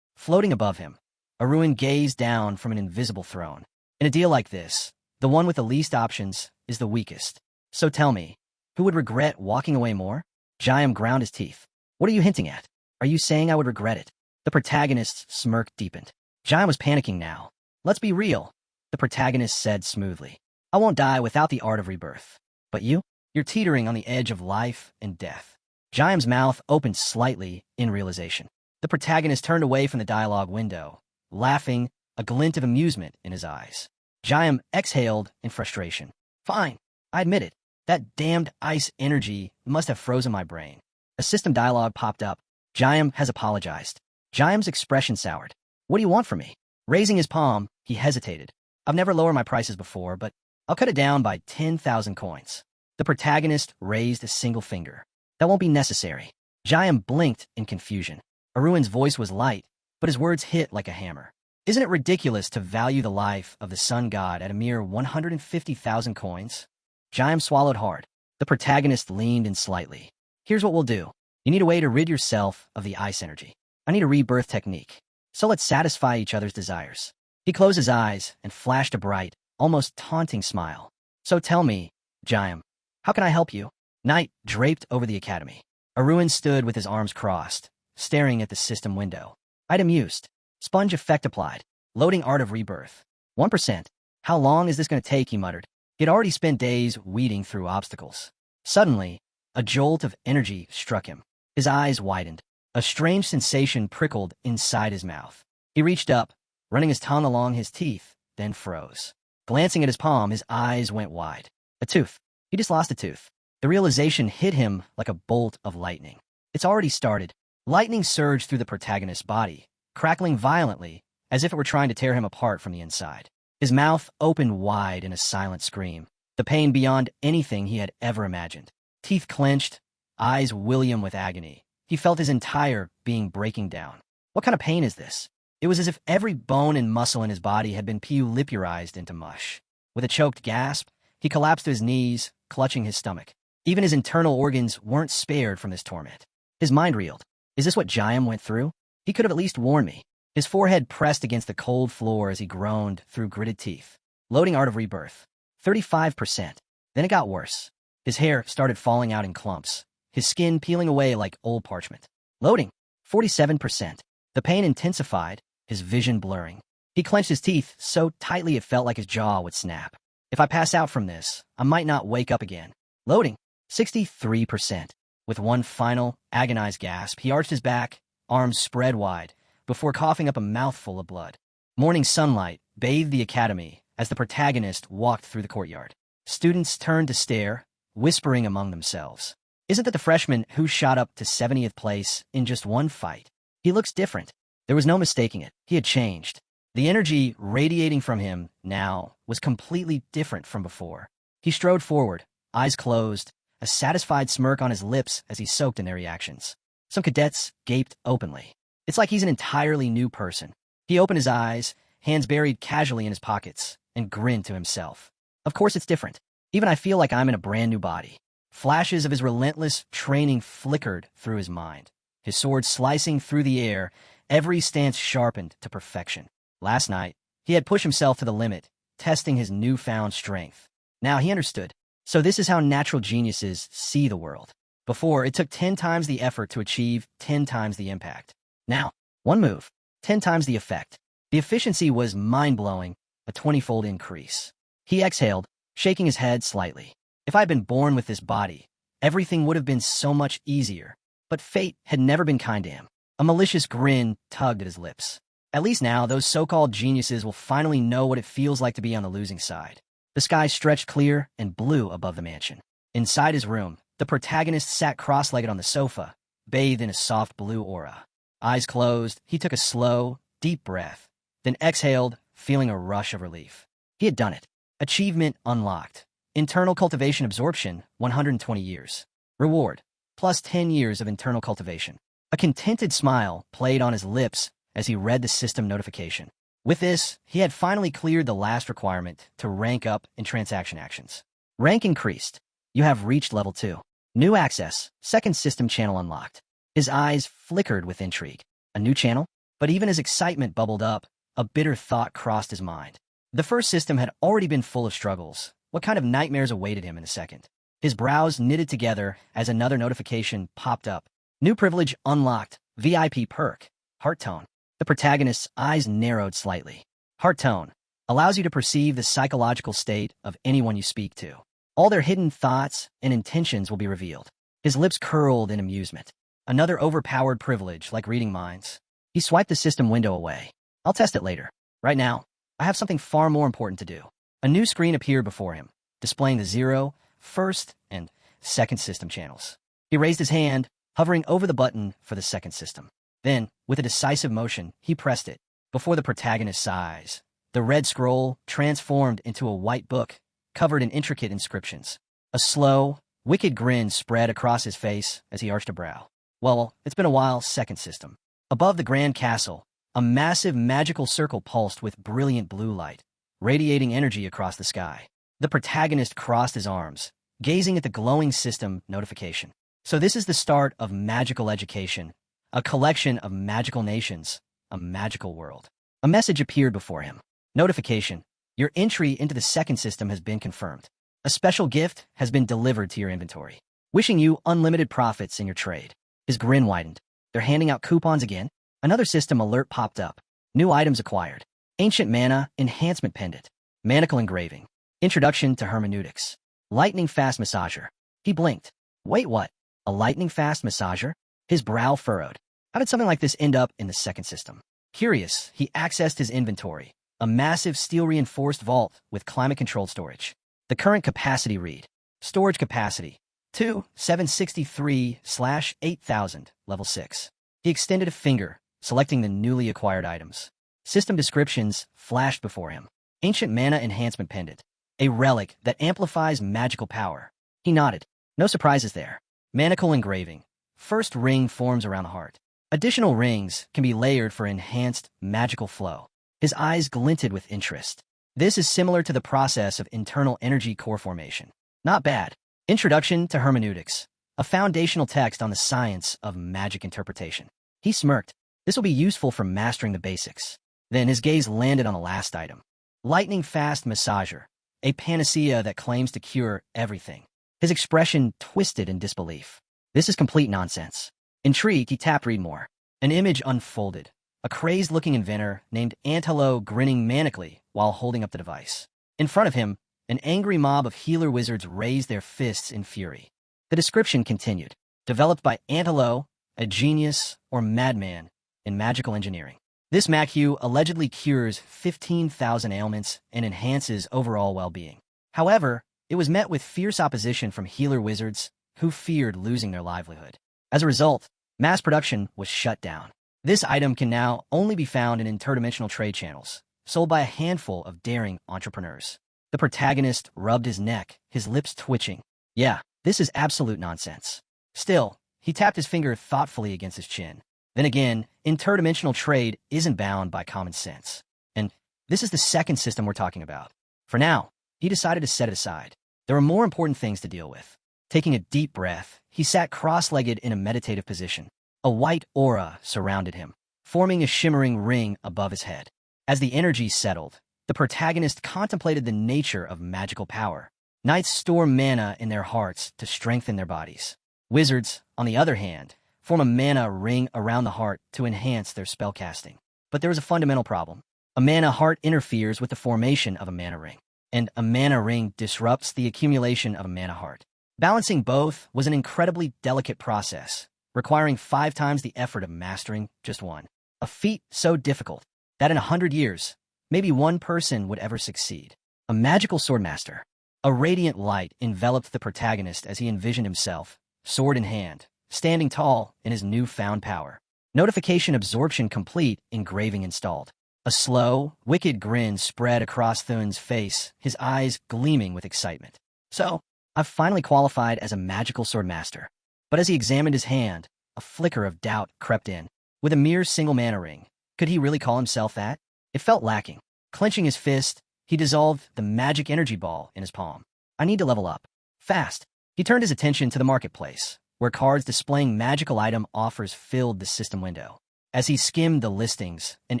Floating above him, Arun gazed down from an invisible throne. In a deal like this, the one with the least options is the weakest. So tell me, who would regret walking away more? Jiam ground his teeth. What are you hinting at? Are you saying I would regret it? The protagonist's smirk deepened. Jiam was panicking now. Let's be real, the protagonist said smoothly. I won't die without the art of rebirth. But you? You're teetering on the edge of life and death. Jiam's mouth opened slightly in realization. The protagonist turned away from the dialogue window, laughing, a glint of amusement in his eyes. Jiam exhaled in frustration. Fine, I admit it. That damned ice energy must have frozen my brain. A system dialogue popped up. Jiam has apologized. Jiam's expression soured. What do you want from me? Raising his palm, he hesitated. I've never lowered my prices before, but I'll cut it down by 10,000 coins. The protagonist raised a single finger. That won't be necessary. Jiam blinked in confusion. Arun's voice was light, but his words hit like a hammer. Isn't it ridiculous to value the life of the sun god at a mere 150,000 coins? Jiam swallowed hard. The protagonist leaned in slightly. Here's what we'll do. You need a way to rid yourself of the ice energy. I need a rebirth technique. So let's satisfy each other's desires. He closed his eyes and flashed a bright, almost taunting smile. So tell me, Jiam, how can I help you? Night draped over the academy. Arun stood with his arms crossed, staring at the system window. Item used. Sponge effect applied. Loading art of rebirth. 1%. How long is this going to take, he muttered. He'd already spent days weeding through obstacles. Suddenly, A jolt of energy struck him. His eyes widened. A strange sensation prickled inside his mouth. He reached up, running his tongue along his teeth, then froze. Glancing at his palm, his eyes went wide. A tooth. He just lost a tooth. The realization hit him like a bolt of lightning. It's already started. Lightning surged through the protagonist's body, crackling violently, as if it were trying to tear him apart from the inside. His mouth opened wide in a silent scream, the pain beyond anything he had ever imagined. Teeth clenched, eyes william with agony. He felt his entire being breaking down. What kind of pain is this? It was as if every bone and muscle in his body had been pulipurized into mush. With a choked gasp, he collapsed to his knees, clutching his stomach. Even his internal organs weren't spared from this torment. His mind reeled. Is this what Jayam went through? He could have at least warned me. His forehead pressed against the cold floor as he groaned through gritted teeth. Loading Art of Rebirth. 35%. Then it got worse. His hair started falling out in clumps, his skin peeling away like old parchment. Loading. 47%. The pain intensified, his vision blurring. He clenched his teeth so tightly it felt like his jaw would snap. If I pass out from this, I might not wake up again. Loading. 63%. With one final, agonized gasp, he arched his back, arms spread wide, before coughing up a mouthful of blood. Morning sunlight bathed the academy as the protagonist walked through the courtyard. Students turned to stare, whispering among themselves. Isn't that the freshman who shot up to 70th place in just one fight? He looks different. There was no mistaking it. He had changed. The energy radiating from him now was completely different from before. He strode forward, eyes closed, a satisfied smirk on his lips as he soaked in their reactions. Some cadets gaped openly. It's like he's an entirely new person. He opened his eyes, hands buried casually in his pockets, and grinned to himself. Of course it's different. Even I feel like I'm in a brand new body. Flashes of his relentless training flickered through his mind. His sword slicing through the air, every stance sharpened to perfection. Last night, he had pushed himself to the limit, testing his newfound strength. Now he understood. So this is how natural geniuses see the world. Before, it took 10 times the effort to achieve 10 times the impact. Now, one move, 10 times the effect. The efficiency was mind-blowing, a 20-fold increase. He exhaled, shaking his head slightly. If I had been born with this body, everything would have been so much easier. But fate had never been kind to him. A malicious grin tugged at his lips. At least now, those so-called geniuses will finally know what it feels like to be on the losing side. The sky stretched clear and blue above the mansion. Inside his room, the protagonist sat cross-legged on the sofa, bathed in a soft blue aura. Eyes closed, he took a slow, deep breath, then exhaled, feeling a rush of relief. He had done it. Achievement unlocked. Internal cultivation absorption, 120 years. Reward, plus 10 years of internal cultivation. A contented smile played on his lips as he read the system notification. With this, he had finally cleared the last requirement to rank up in transaction actions. Rank increased. You have reached level 2. New access, second system channel unlocked. His eyes flickered with intrigue. A new channel? But even as excitement bubbled up, a bitter thought crossed his mind. The first system had already been full of struggles. What kind of nightmares awaited him in the second? His brows knitted together as another notification popped up. New privilege unlocked. VIP perk. Heart tone. The protagonist's eyes narrowed slightly. Heart tone allows you to perceive the psychological state of anyone you speak to. All their hidden thoughts and intentions will be revealed. His lips curled in amusement. Another overpowered privilege, like reading minds. He swiped the system window away. I'll test it later. Right now, I have something far more important to do. A new screen appeared before him, displaying the 0, 1st, and 2nd system channels. He raised his hand, hovering over the button for the 2nd system. Then, with a decisive motion, he pressed it. Before the protagonist's eyes, the red scroll transformed into a white book, covered in intricate inscriptions. A slow, wicked grin spread across his face as he arched a brow. Well, it's been a while, 2nd system. Above the grand castle, a massive magical circle pulsed with brilliant blue light, radiating energy across the sky. The protagonist crossed his arms, gazing at the glowing system notification. So this is the start of magical education, a collection of magical nations, a magical world. A message appeared before him. Notification. Your entry into the 2nd system has been confirmed. A special gift has been delivered to your inventory. Wishing you unlimited profits in your trade. His grin widened. They're handing out coupons again? Another system alert popped up. New items acquired. Ancient mana enhancement pendant. Manacle engraving. Introduction to hermeneutics. Lightning fast massager. He blinked. Wait, what? A lightning-fast massager? His brow furrowed. How did something like this end up in the second system? Curious, he accessed his inventory, a massive steel-reinforced vault with climate-controlled storage. The current capacity read. Storage capacity, 763/8000, level 6. He extended a finger, selecting the newly acquired items. System descriptions flashed before him. Ancient mana enhancement pendant, a relic that amplifies magical power. He nodded. No surprises there. Manacle engraving. First ring forms around the heart. Additional rings can be layered for enhanced magical flow. His eyes glinted with interest. This is similar to the process of internal energy core formation. Not bad. Introduction to Hermeneutics, a foundational text on the science of magic interpretation. He smirked. This will be useful for mastering the basics. Then his gaze landed on the last item. Lightning-fast massager, a panacea that claims to cure everything. His expression twisted in disbelief. This is complete nonsense. Intrigued, he tapped read more. An image unfolded. A crazed-looking inventor named Antelo grinning manically while holding up the device. In front of him, an angry mob of healer wizards raised their fists in fury. The description continued. Developed by Antelo, a genius or madman in magical engineering. This manhwa allegedly cures 15,000 ailments and enhances overall well-being. However, it was met with fierce opposition from healer wizards who feared losing their livelihood. As a result, mass production was shut down. This item can now only be found in interdimensional trade channels, sold by a handful of daring entrepreneurs. The protagonist rubbed his neck, his lips twitching. Yeah, this is absolute nonsense. Still, he tapped his finger thoughtfully against his chin. Then again, interdimensional trade isn't bound by common sense. And this is the second system we're talking about. For now, he decided to set it aside. There were more important things to deal with. Taking a deep breath, he sat cross-legged in a meditative position. A white aura surrounded him, forming a shimmering ring above his head. As the energy settled, the protagonist contemplated the nature of magical power. Knights store mana in their hearts to strengthen their bodies. Wizards, on the other hand, form a mana ring around the heart to enhance their spellcasting. But there is a fundamental problem. A mana heart interferes with the formation of a mana ring, and a mana ring disrupts the accumulation of a mana heart. Balancing both was an incredibly delicate process, requiring 5 times the effort of mastering just one. A feat so difficult that in 100 years, maybe one person would ever succeed. A magical swordmaster. A radiant light enveloped the protagonist as he envisioned himself, sword in hand, standing tall in his newfound power. Notification absorption complete, engraving installed. A slow, wicked grin spread across Thun's face, his eyes gleaming with excitement. So, I've finally qualified as a magical swordmaster. But as he examined his hand, a flicker of doubt crept in. With a mere single mana ring, could he really call himself that? It felt lacking. Clenching his fist, he dissolved the magic energy ball in his palm. I need to level up. Fast. He turned his attention to the marketplace, where cards displaying magical item offers filled the system window. As he skimmed the listings, an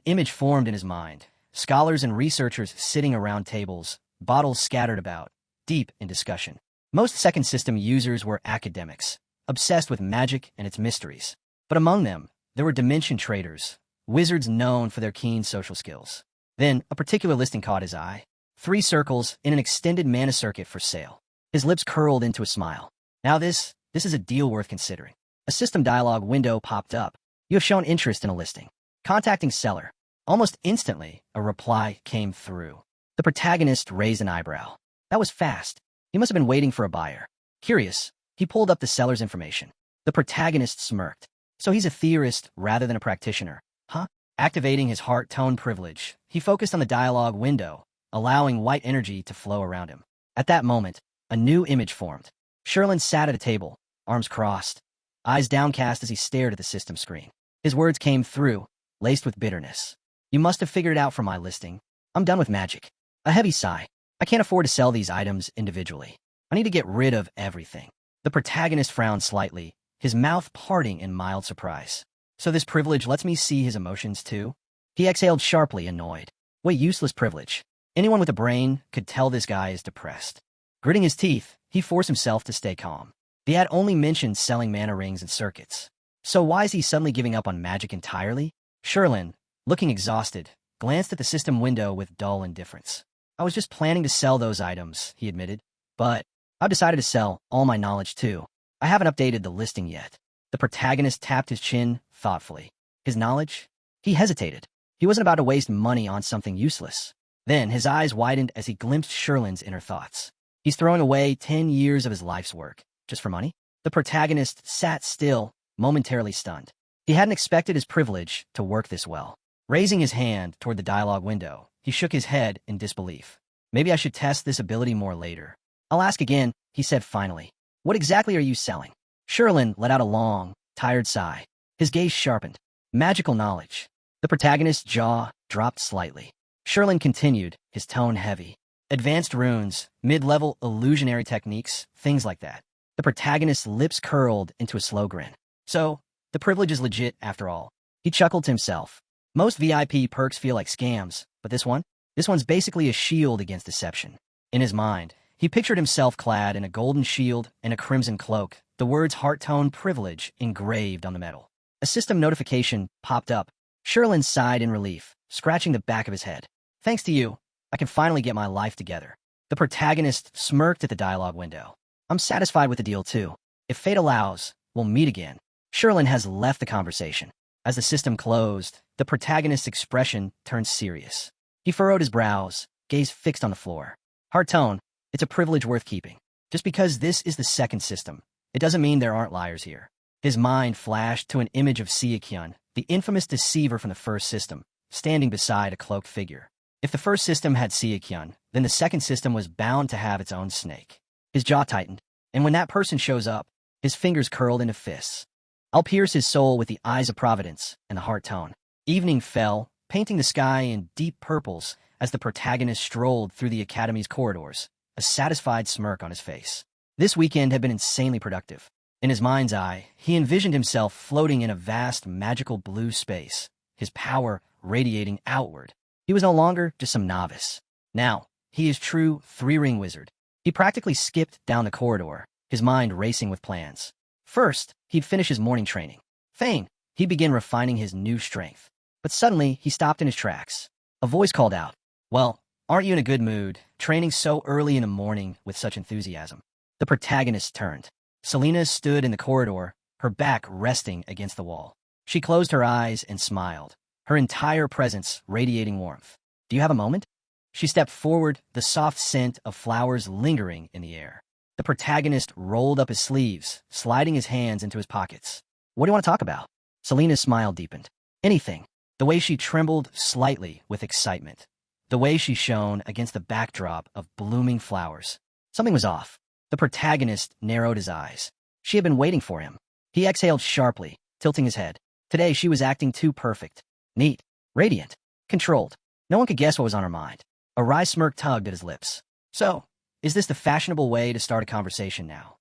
image formed in his mind. Scholars and researchers sitting around tables, bottles scattered about, deep in discussion. Most second system users were academics, obsessed with magic and its mysteries. But among them, there were dimension traders, wizards known for their keen social skills. Then, a particular listing caught his eye. 3 circles in an extended mana circuit for sale. His lips curled into a smile. Now this is a deal worth considering. A system dialog window popped up. You have shown interest in a listing. Contacting seller. Almost instantly, a reply came through. The protagonist raised an eyebrow. That was fast. He must have been waiting for a buyer. Curious, he pulled up the seller's information. The protagonist smirked. So he's a theorist rather than a practitioner, huh? Activating his heart tone privilege, he focused on the dialogue window, allowing white energy to flow around him. At that moment, a new image formed. Sherlin sat at a table, arms crossed, eyes downcast as he stared at the system screen. His words came through, laced with bitterness. You must have figured it out from my listing. I'm done with magic. A heavy sigh. I can't afford to sell these items individually. I need to get rid of everything. The protagonist frowned slightly, his mouth parting in mild surprise. So this privilege lets me see his emotions too? He exhaled sharply, annoyed. What useless privilege. Anyone with a brain could tell this guy is depressed. Gritting his teeth, he forced himself to stay calm. The ad only mentioned selling mana rings and circuits. So why is he suddenly giving up on magic entirely? Sherlin, looking exhausted, glanced at the system window with dull indifference. I was just planning to sell those items, he admitted. But I've decided to sell all my knowledge too. I haven't updated the listing yet. The protagonist tapped his chin thoughtfully. His knowledge? He hesitated. He wasn't about to waste money on something useless. Then his eyes widened as he glimpsed Sherlin's inner thoughts. He's throwing away 10 years of his life's work, just for money? The protagonist sat still, momentarily stunned. He hadn't expected his privilege to work this well. Raising his hand toward the dialogue window, he shook his head in disbelief. Maybe I should test this ability more later. I'll ask again, he said finally. What exactly are you selling? Sherlin let out a long, tired sigh. His gaze sharpened. Magical knowledge. The protagonist's jaw dropped slightly. Sherlin continued, his tone heavy. Advanced runes, mid-level illusionary techniques, things like that. The protagonist's lips curled into a slow grin. So, the privilege is legit after all. He chuckled to himself. Most VIP perks feel like scams, but this one's basically a shield against deception. In his mind, he pictured himself clad in a golden shield and a crimson cloak, the words heart-tone privilege engraved on the metal. A system notification popped up. Sherlin sighed in relief, scratching the back of his head. Thanks to you, I can finally get my life together. The protagonist smirked at the dialogue window. I'm satisfied with the deal too. If fate allows, we'll meet again. Sherlin has left the conversation. As the system closed, the protagonist's expression turned serious. He furrowed his brows, gaze fixed on the floor. Heart-tone, it's a privilege worth keeping. Just because this is the second system, it doesn't mean there aren't liars here. His mind flashed to an image of Kieran, the infamous deceiver from the first system, standing beside a cloaked figure. If the first system had Kieran, then the second system was bound to have its own snake. His jaw tightened, and when that person shows up, his fingers curled into fists. I'll pierce his soul with the eyes of providence and the heart tone. Evening fell, painting the sky in deep purples as the protagonist strolled through the academy's corridors, a satisfied smirk on his face. This weekend had been insanely productive. In his mind's eye, he envisioned himself floating in a vast magical blue space, his power radiating outward. He was no longer just some novice. Now, he is true three-ring wizard. He practically skipped down the corridor, his mind racing with plans. First, he'd finish his morning training. Fain, he'd begin refining his new strength. But suddenly, he stopped in his tracks. A voice called out, "Well, aren't you in a good mood, training so early in the morning with such enthusiasm?" The protagonist turned. Selena stood in the corridor, her back resting against the wall. She closed her eyes and smiled, her entire presence radiating warmth. "Do you have a moment?" She stepped forward, the soft scent of flowers lingering in the air. The protagonist rolled up his sleeves, sliding his hands into his pockets. "What do you want to talk about?" Selena's smile deepened. "Anything." The way she trembled slightly with excitement. The way she shone against the backdrop of blooming flowers. Something was off. The protagonist narrowed his eyes. She had been waiting for him. He exhaled sharply, tilting his head. Today she was acting too perfect. Neat. Radiant. Controlled. No one could guess what was on her mind. A wry smirk tugged at his lips. "So, is this the fashionable way to start a conversation now?"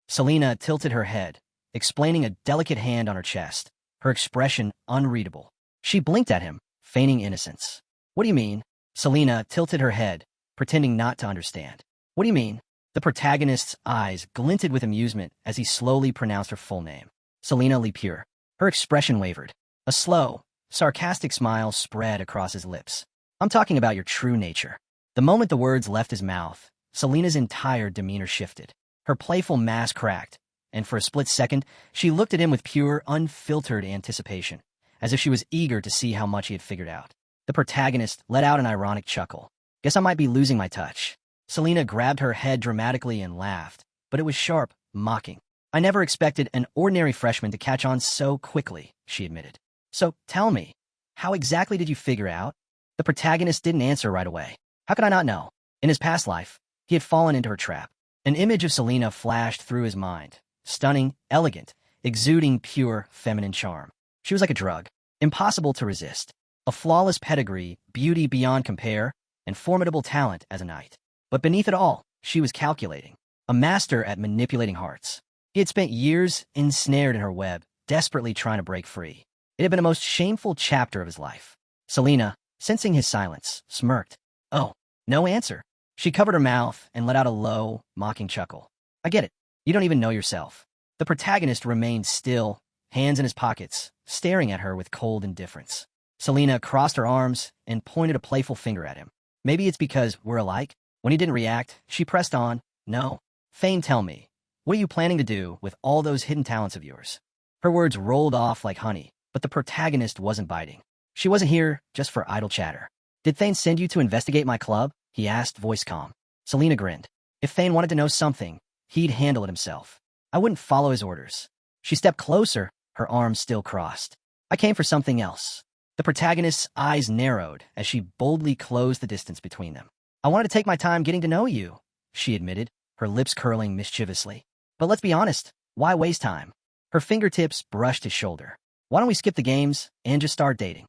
Selena tilted her head, explaining a delicate hand on her chest, her expression unreadable. She blinked at him, feigning innocence. "What do you mean?" Selena tilted her head, pretending not to understand. "What do you mean?" The protagonist's eyes glinted with amusement as he slowly pronounced her full name. Selena Lepure. Her expression wavered. A slow, sarcastic smile spread across his lips. "I'm talking about your true nature." The moment the words left his mouth, Selena's entire demeanor shifted. Her playful mask cracked, and for a split second, she looked at him with pure, unfiltered anticipation, as if she was eager to see how much he had figured out. The protagonist let out an ironic chuckle. "Guess I might be losing my touch." Selena grabbed her head dramatically and laughed, but it was sharp, mocking. "I never expected an ordinary freshman to catch on so quickly," she admitted. "So, tell me, how exactly did you figure out?" The protagonist didn't answer right away. How could I not know? In his past life, he had fallen into her trap. An image of Selena flashed through his mind. Stunning, elegant, exuding pure feminine charm. She was like a drug, impossible to resist. A flawless pedigree, beauty beyond compare, and formidable talent as a knight. But beneath it all, she was calculating. A master at manipulating hearts. He had spent years ensnared in her web, desperately trying to break free. It had been the most shameful chapter of his life. Selena, sensing his silence, smirked. "Oh, no answer." She covered her mouth and let out a low, mocking chuckle. "I get it. You don't even know yourself." The protagonist remained still, hands in his pockets, staring at her with cold indifference. Selena crossed her arms and pointed a playful finger at him. "Maybe it's because we're alike." When he didn't react, she pressed on. "No. Fame, tell me, What are you planning to do with all those hidden talents of yours? Her words rolled off like honey, but the protagonist wasn't biting. She wasn't here just for idle chatter. Did Thane send you to investigate my club? He asked, voice calm. Selena grinned. If Thane wanted to know something, he'd handle it himself. I wouldn't follow his orders. She stepped closer, her arms still crossed. I came for something else. The protagonist's eyes narrowed as she boldly closed the distance between them. I wanted to take my time getting to know you, she admitted, her lips curling mischievously. But let's be honest, why waste time? Her fingertips brushed his shoulder. Why don't we skip the games and just start dating?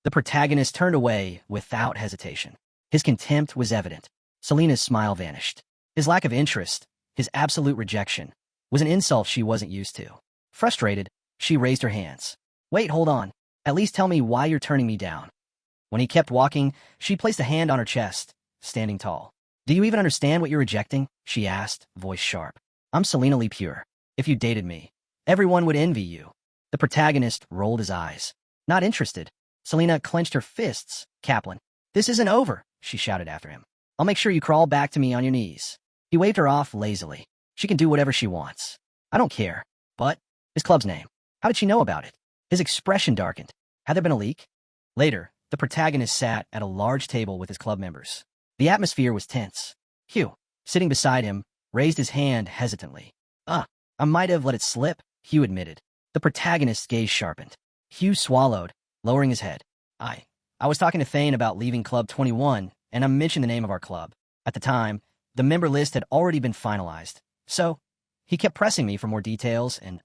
The protagonist turned away without hesitation. His contempt was evident. Selena's smile vanished. His lack of interest, his absolute rejection, was an insult she wasn't used to. Frustrated, she raised her hands. Wait, hold on. At least tell me why you're turning me down. When he kept walking, she placed a hand on her chest, standing tall. Do you even understand what you're rejecting? She asked, voice sharp. I'm Selena Lee Pure. If you dated me, everyone would envy you. The protagonist rolled his eyes. Not interested. Selena clenched her fists. Kaplan. This isn't over, she shouted after him. I'll make sure you crawl back to me on your knees. He waved her off lazily. She can do whatever she wants. I don't care. But, his club's name. How did she know about it? His expression darkened. Had there been a leak? Later, the protagonist sat at a large table with his club members. The atmosphere was tense. Hugh, sitting beside him, raised his hand hesitantly. I might have let it slip, Hugh admitted. The protagonist's gaze sharpened. Hugh swallowed, lowering his head. I was talking to Thane about leaving Club 21, and I mentioned the name of our club. At the time, the member list had already been finalized. So, he kept pressing me for more details, and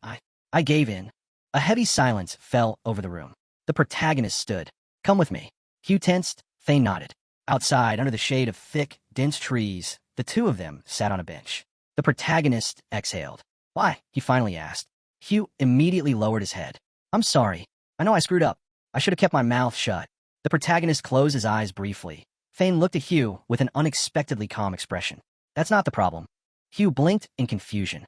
I gave in. A heavy silence fell over the room. The protagonist stood. Come with me. Hugh tensed, Thane nodded. Outside, under the shade of thick, dense trees, the two of them sat on a bench. The protagonist exhaled. Why? He finally asked. Hugh immediately lowered his head. I'm sorry. I know I screwed up. I should have kept my mouth shut. The protagonist closed his eyes briefly. Thane looked at Hugh with an unexpectedly calm expression. That's not the problem. Hugh blinked in confusion.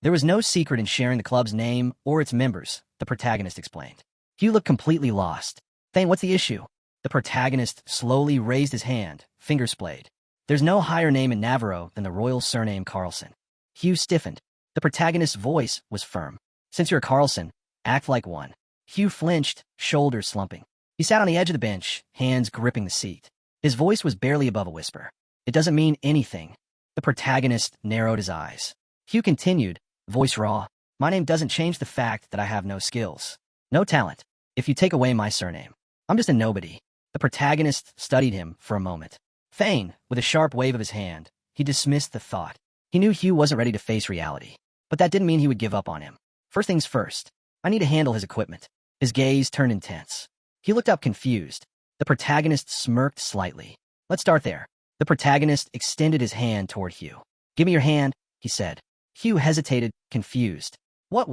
There was no secret in sharing the club's name or its members, the protagonist explained. Hugh looked completely lost. Thane, what's the issue? The protagonist slowly raised his hand, fingers splayed. There's no higher name in Navarro than the royal surname Carlson. Hugh stiffened. The protagonist's voice was firm. Since you're a Carlson, act like one. Hugh flinched, shoulders slumping. He sat on the edge of the bench, hands gripping the seat. His voice was barely above a whisper. It doesn't mean anything. The protagonist narrowed his eyes. Hugh continued, voice raw. My name doesn't change the fact that I have no skills. No talent. If you take away my surname, I'm just a nobody. The protagonist studied him for a moment. Thane, with a sharp wave of his hand, he dismissed the thought. He knew Hugh wasn't ready to face reality. But that didn't mean he would give up on him. First things first. I need to handle his equipment. His gaze turned intense. He looked up confused. The protagonist smirked slightly. Let's start there. The protagonist extended his hand toward Hugh. Give me your hand, he said. Hugh hesitated, confused. What?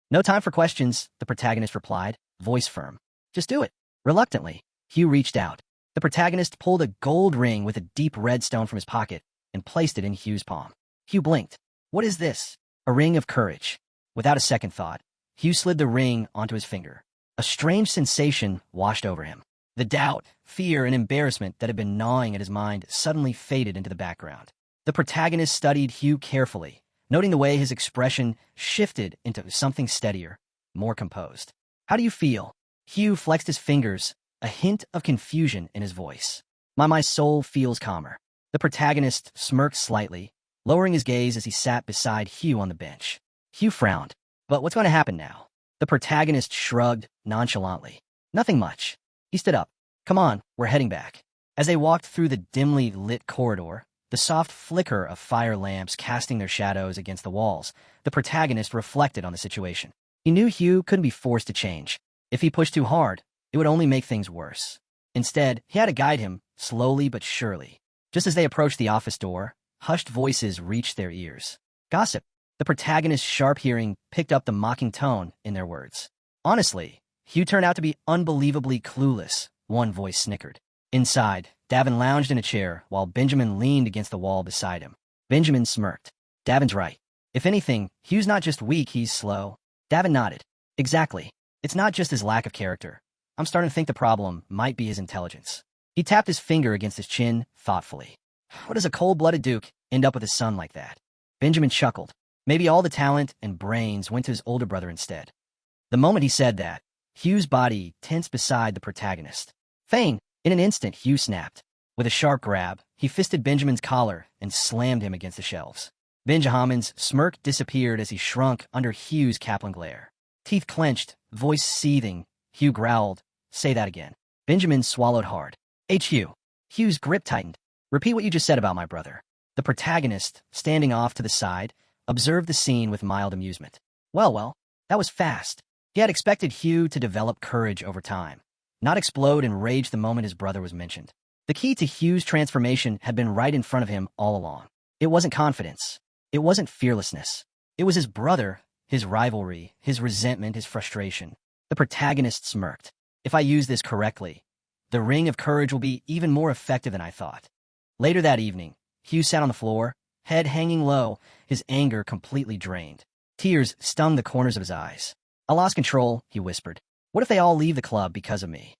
No time for questions, the protagonist replied, voice firm. Just do it. Reluctantly, Hugh reached out. The protagonist pulled a gold ring with a deep red stone from his pocket and placed it in Hugh's palm. Hugh blinked. What is this? A ring of courage. Without a second thought, Hugh slid the ring onto his finger. A strange sensation washed over him. The doubt, fear, and embarrassment that had been gnawing at his mind suddenly faded into the background. The protagonist studied Hugh carefully, noting the way his expression shifted into something steadier, more composed. How do you feel? Hugh flexed his fingers, a hint of confusion in his voice. My soul feels calmer. The protagonist smirked slightly, lowering his gaze as he sat beside Hugh on the bench. Hugh frowned. But what's going to happen now? The protagonist shrugged nonchalantly. Nothing much. He stood up. Come on, we're heading back. As they walked through the dimly lit corridor, the soft flicker of fire lamps casting their shadows against the walls, the protagonist reflected on the situation. He knew Hugh couldn't be forced to change. If he pushed too hard, it would only make things worse. Instead, he had to guide him, slowly but surely. Just as they approached the office door, hushed voices reached their ears. Gossip. The protagonist's sharp hearing picked up the mocking tone in their words. Honestly, Hugh turned out to be unbelievably clueless, one voice snickered. Inside, Davin lounged in a chair while Benjamin leaned against the wall beside him. Benjamin smirked. Davin's right. If anything, Hugh's not just weak, he's slow. Davin nodded. Exactly. It's not just his lack of character. I'm starting to think the problem might be his intelligence. He tapped his finger against his chin thoughtfully. What does a cold-blooded duke end up with his son like that? Benjamin chuckled. Maybe all the talent and brains went to his older brother instead. The moment he said that, Hugh's body tensed beside the protagonist. Thane, in an instant, Hugh snapped. With a sharp grab, he fisted Benjamin's collar and slammed him against the shelves. Benjamin's smirk disappeared as he shrunk under Hugh's Kaplan glare. Teeth clenched, voice seething, Hugh growled, "Say that again." Benjamin swallowed hard. Hugh. Hugh's grip tightened. "Repeat what you just said about my brother." The protagonist, standing off to the side, observed the scene with mild amusement. Well, that was fast. He had expected Hugh to develop courage over time, not explode in rage the moment his brother was mentioned. The key to Hugh's transformation had been right in front of him all along. It wasn't confidence. It wasn't fearlessness. It was his brother, his rivalry, his resentment, his frustration. The protagonist smirked. "If I use this correctly, the ring of courage will be even more effective than I thought." Later that evening, Hugh sat on the floor, head hanging low, his anger completely drained. Tears stung the corners of his eyes. "I lost control," he whispered. "What if they all leave the club because of me?"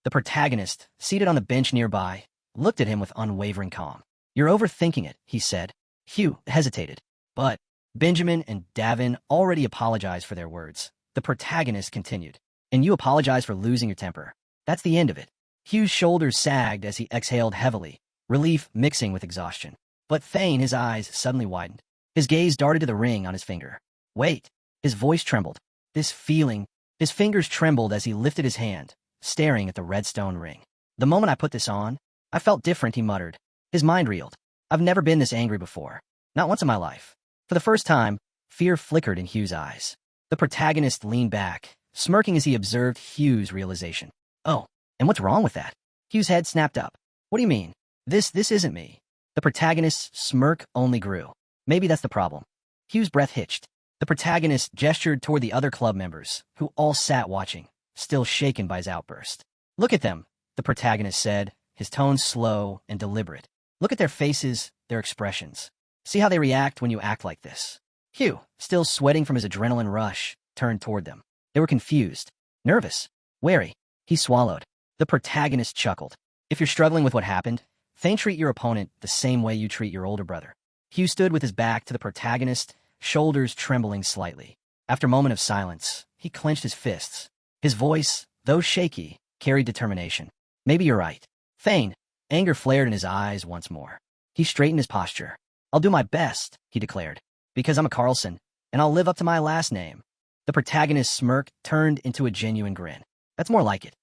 The protagonist, seated on the bench nearby, looked at him with unwavering calm. "You're overthinking it," he said. Hugh hesitated. "But Benjamin and Davin already apologized for their words." The protagonist continued. "And you apologize for losing your temper. That's the end of it." Hugh's shoulders sagged as he exhaled heavily, relief mixing with exhaustion. But Thane, his eyes suddenly widened. His gaze darted to the ring on his finger. "Wait." His voice trembled. This feeling. His fingers trembled as he lifted his hand, staring at the red stone ring. "The moment I put this on, I felt different," he muttered. His mind reeled. "I've never been this angry before. Not once in my life." For the first time, fear flickered in Hugh's eyes. The protagonist leaned back, smirking as he observed Hugh's realization. "Oh, and what's wrong with that?" Hugh's head snapped up. "What do you mean? This isn't me." The protagonist's smirk only grew. "Maybe that's the problem." Hugh's breath hitched. The protagonist gestured toward the other club members, who all sat watching, still shaken by his outburst. "Look at them," the protagonist said, his tone slow and deliberate. "Look at their faces, their expressions. See how they react when you act like this." Hugh, still sweating from his adrenaline rush, turned toward them. They were confused, nervous, wary. He swallowed. The protagonist chuckled. "If you're struggling with what happened, then treat your opponent the same way you treat your older brother." Hugh stood with his back to the protagonist, shoulders trembling slightly. After a moment of silence, he clenched his fists. His voice, though shaky, carried determination. "Maybe you're right." Thane, anger flared in his eyes once more. He straightened his posture. "I'll do my best," he declared, "because I'm a Carlson, and I'll live up to my last name." The protagonist's smirk turned into a genuine grin. "That's more like it."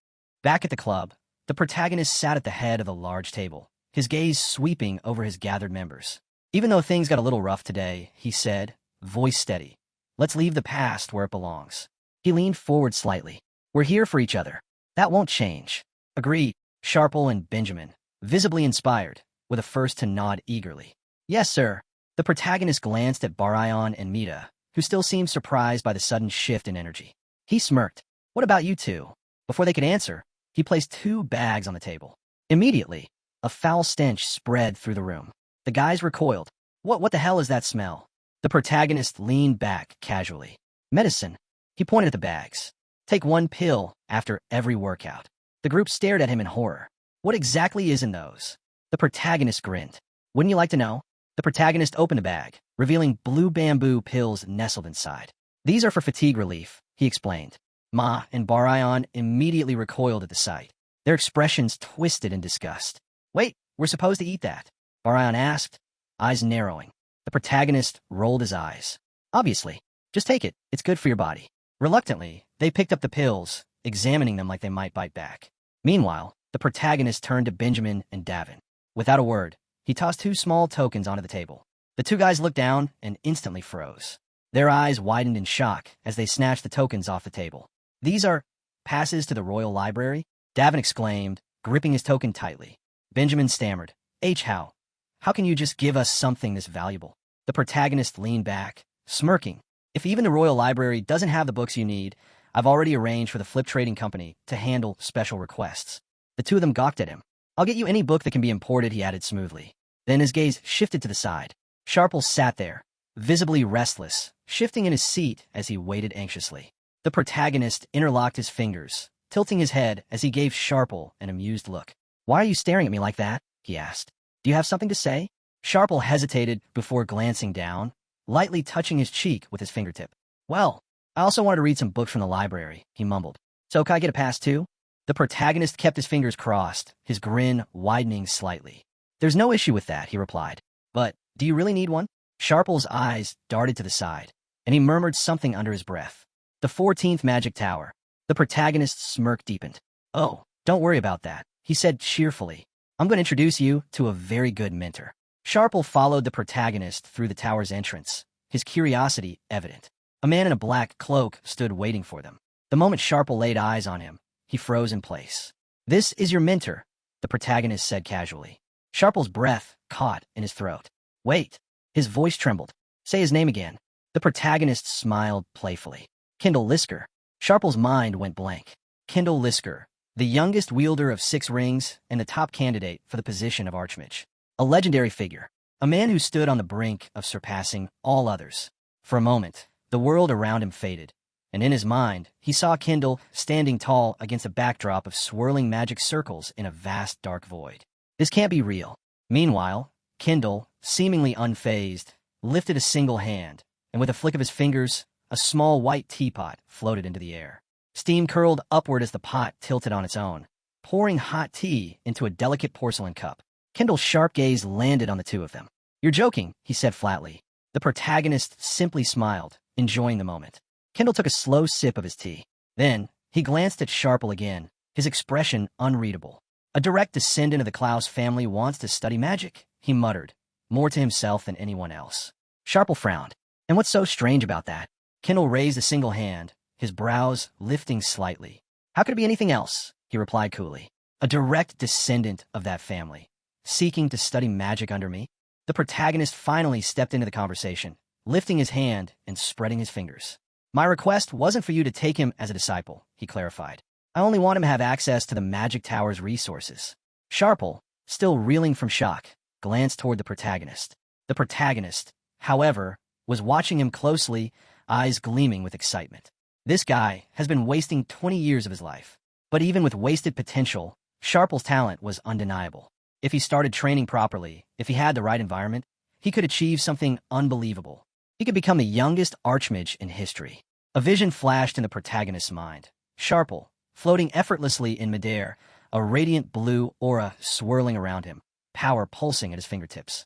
Back at the club, the protagonist sat at the head of the large table, his gaze sweeping over his gathered members. "Even though things got a little rough today," he said, voice steady, "let's leave the past where it belongs." He leaned forward slightly. "We're here for each other. That won't change." "Agreed." Sharple and Benjamin, visibly inspired, were the first to nod eagerly. "Yes, sir." The protagonist glanced at Barayan and Mita, who still seemed surprised by the sudden shift in energy. He smirked. "What about you two?" Before they could answer, he placed 2 bags on the table. Immediately, a foul stench spread through the room. The guys recoiled. What the hell is that smell?" The protagonist leaned back casually. "Medicine." He pointed at the bags. "Take 1 pill after every workout." The group stared at him in horror. "What exactly is in those?" The protagonist grinned. "Wouldn't you like to know?" The protagonist opened a bag, revealing blue bamboo pills nestled inside. "These are for fatigue relief," he explained. Ma and Barayan immediately recoiled at the sight. Their expressions twisted in disgust. "Wait, we're supposed to eat that?" Barayan asked, eyes narrowing. The protagonist rolled his eyes. "Obviously. Just take it. It's good for your body." Reluctantly, they picked up the pills, examining them like they might bite back. Meanwhile, the protagonist turned to Benjamin and Davin. Without a word, he tossed 2 small tokens onto the table. The 2 guys looked down and instantly froze. Their eyes widened in shock as they snatched the tokens off the table. "These are passes to the Royal Library?" Davin exclaimed, gripping his token tightly. Benjamin stammered. How can you just give us something this valuable?" The protagonist leaned back, smirking. "If even the Royal Library doesn't have the books you need, I've already arranged for the Flip Trading Company to handle special requests." The 2 of them gawked at him. "I'll get you any book that can be imported," he added smoothly. Then his gaze shifted to the side. Sharple sat there, visibly restless, shifting in his seat as he waited anxiously. The protagonist interlocked his fingers, tilting his head as he gave Sharple an amused look. "Why are you staring at me like that?" he asked. "Do you have something to say?" Sharple hesitated before glancing down, lightly touching his cheek with his fingertip. Well, I also wanted to read some books from the library, he mumbled. So can I get a pass too? The protagonist kept his fingers crossed, his grin widening slightly. There's no issue with that, he replied. But, do you really need one? Sharple's eyes darted to the side, and he murmured something under his breath. The 14th Magic Tower. The protagonist's smirk deepened. Oh, don't worry about that, he said cheerfully. I'm going to introduce you to a very good mentor. Sharple followed the protagonist through the tower's entrance, his curiosity evident. A man in a black cloak stood waiting for them. The moment Sharple laid eyes on him, he froze in place. This is your mentor, the protagonist said casually. Sharple's breath caught in his throat. Wait. His voice trembled. Say his name again. The protagonist smiled playfully. Kendall Lisker. Sharple's mind went blank. Kendall Lisker, the youngest wielder of 6 rings and the top candidate for the position of Archmage. A legendary figure. A man who stood on the brink of surpassing all others. For a moment, the world around him faded, and in his mind, he saw Kendall standing tall against a backdrop of swirling magic circles in a vast dark void. This can't be real. Meanwhile, Kendall, seemingly unfazed, lifted a single hand, and with a flick of his fingers, a small white teapot floated into the air. Steam curled upward as the pot tilted on its own, pouring hot tea into a delicate porcelain cup. Kendall's sharp gaze landed on the two of them. You're joking, he said flatly. The protagonist simply smiled, enjoying the moment. Kendall took a slow sip of his tea. Then, he glanced at Sharple again, his expression unreadable. A direct descendant of the Klaus family wants to study magic, he muttered, more to himself than anyone else. Sharple frowned. And what's so strange about that? Kendall raised a single hand, his brows lifting slightly. How could it be anything else? He replied coolly. A direct descendant of that family, seeking to study magic under me? The protagonist finally stepped into the conversation, lifting his hand and spreading his fingers. My request wasn't for you to take him as a disciple, he clarified. I only want him to have access to the Magic Tower's resources. Sharple, still reeling from shock, glanced toward the protagonist. The protagonist, however, was watching him closely, eyes gleaming with excitement. This guy has been wasting 20 years of his life. But even with wasted potential, Sharple's talent was undeniable. If he started training properly, if he had the right environment, he could achieve something unbelievable. He could become the youngest Archmage in history. A vision flashed in the protagonist's mind. Sharple, floating effortlessly in midair, a radiant blue aura swirling around him, power pulsing at his fingertips.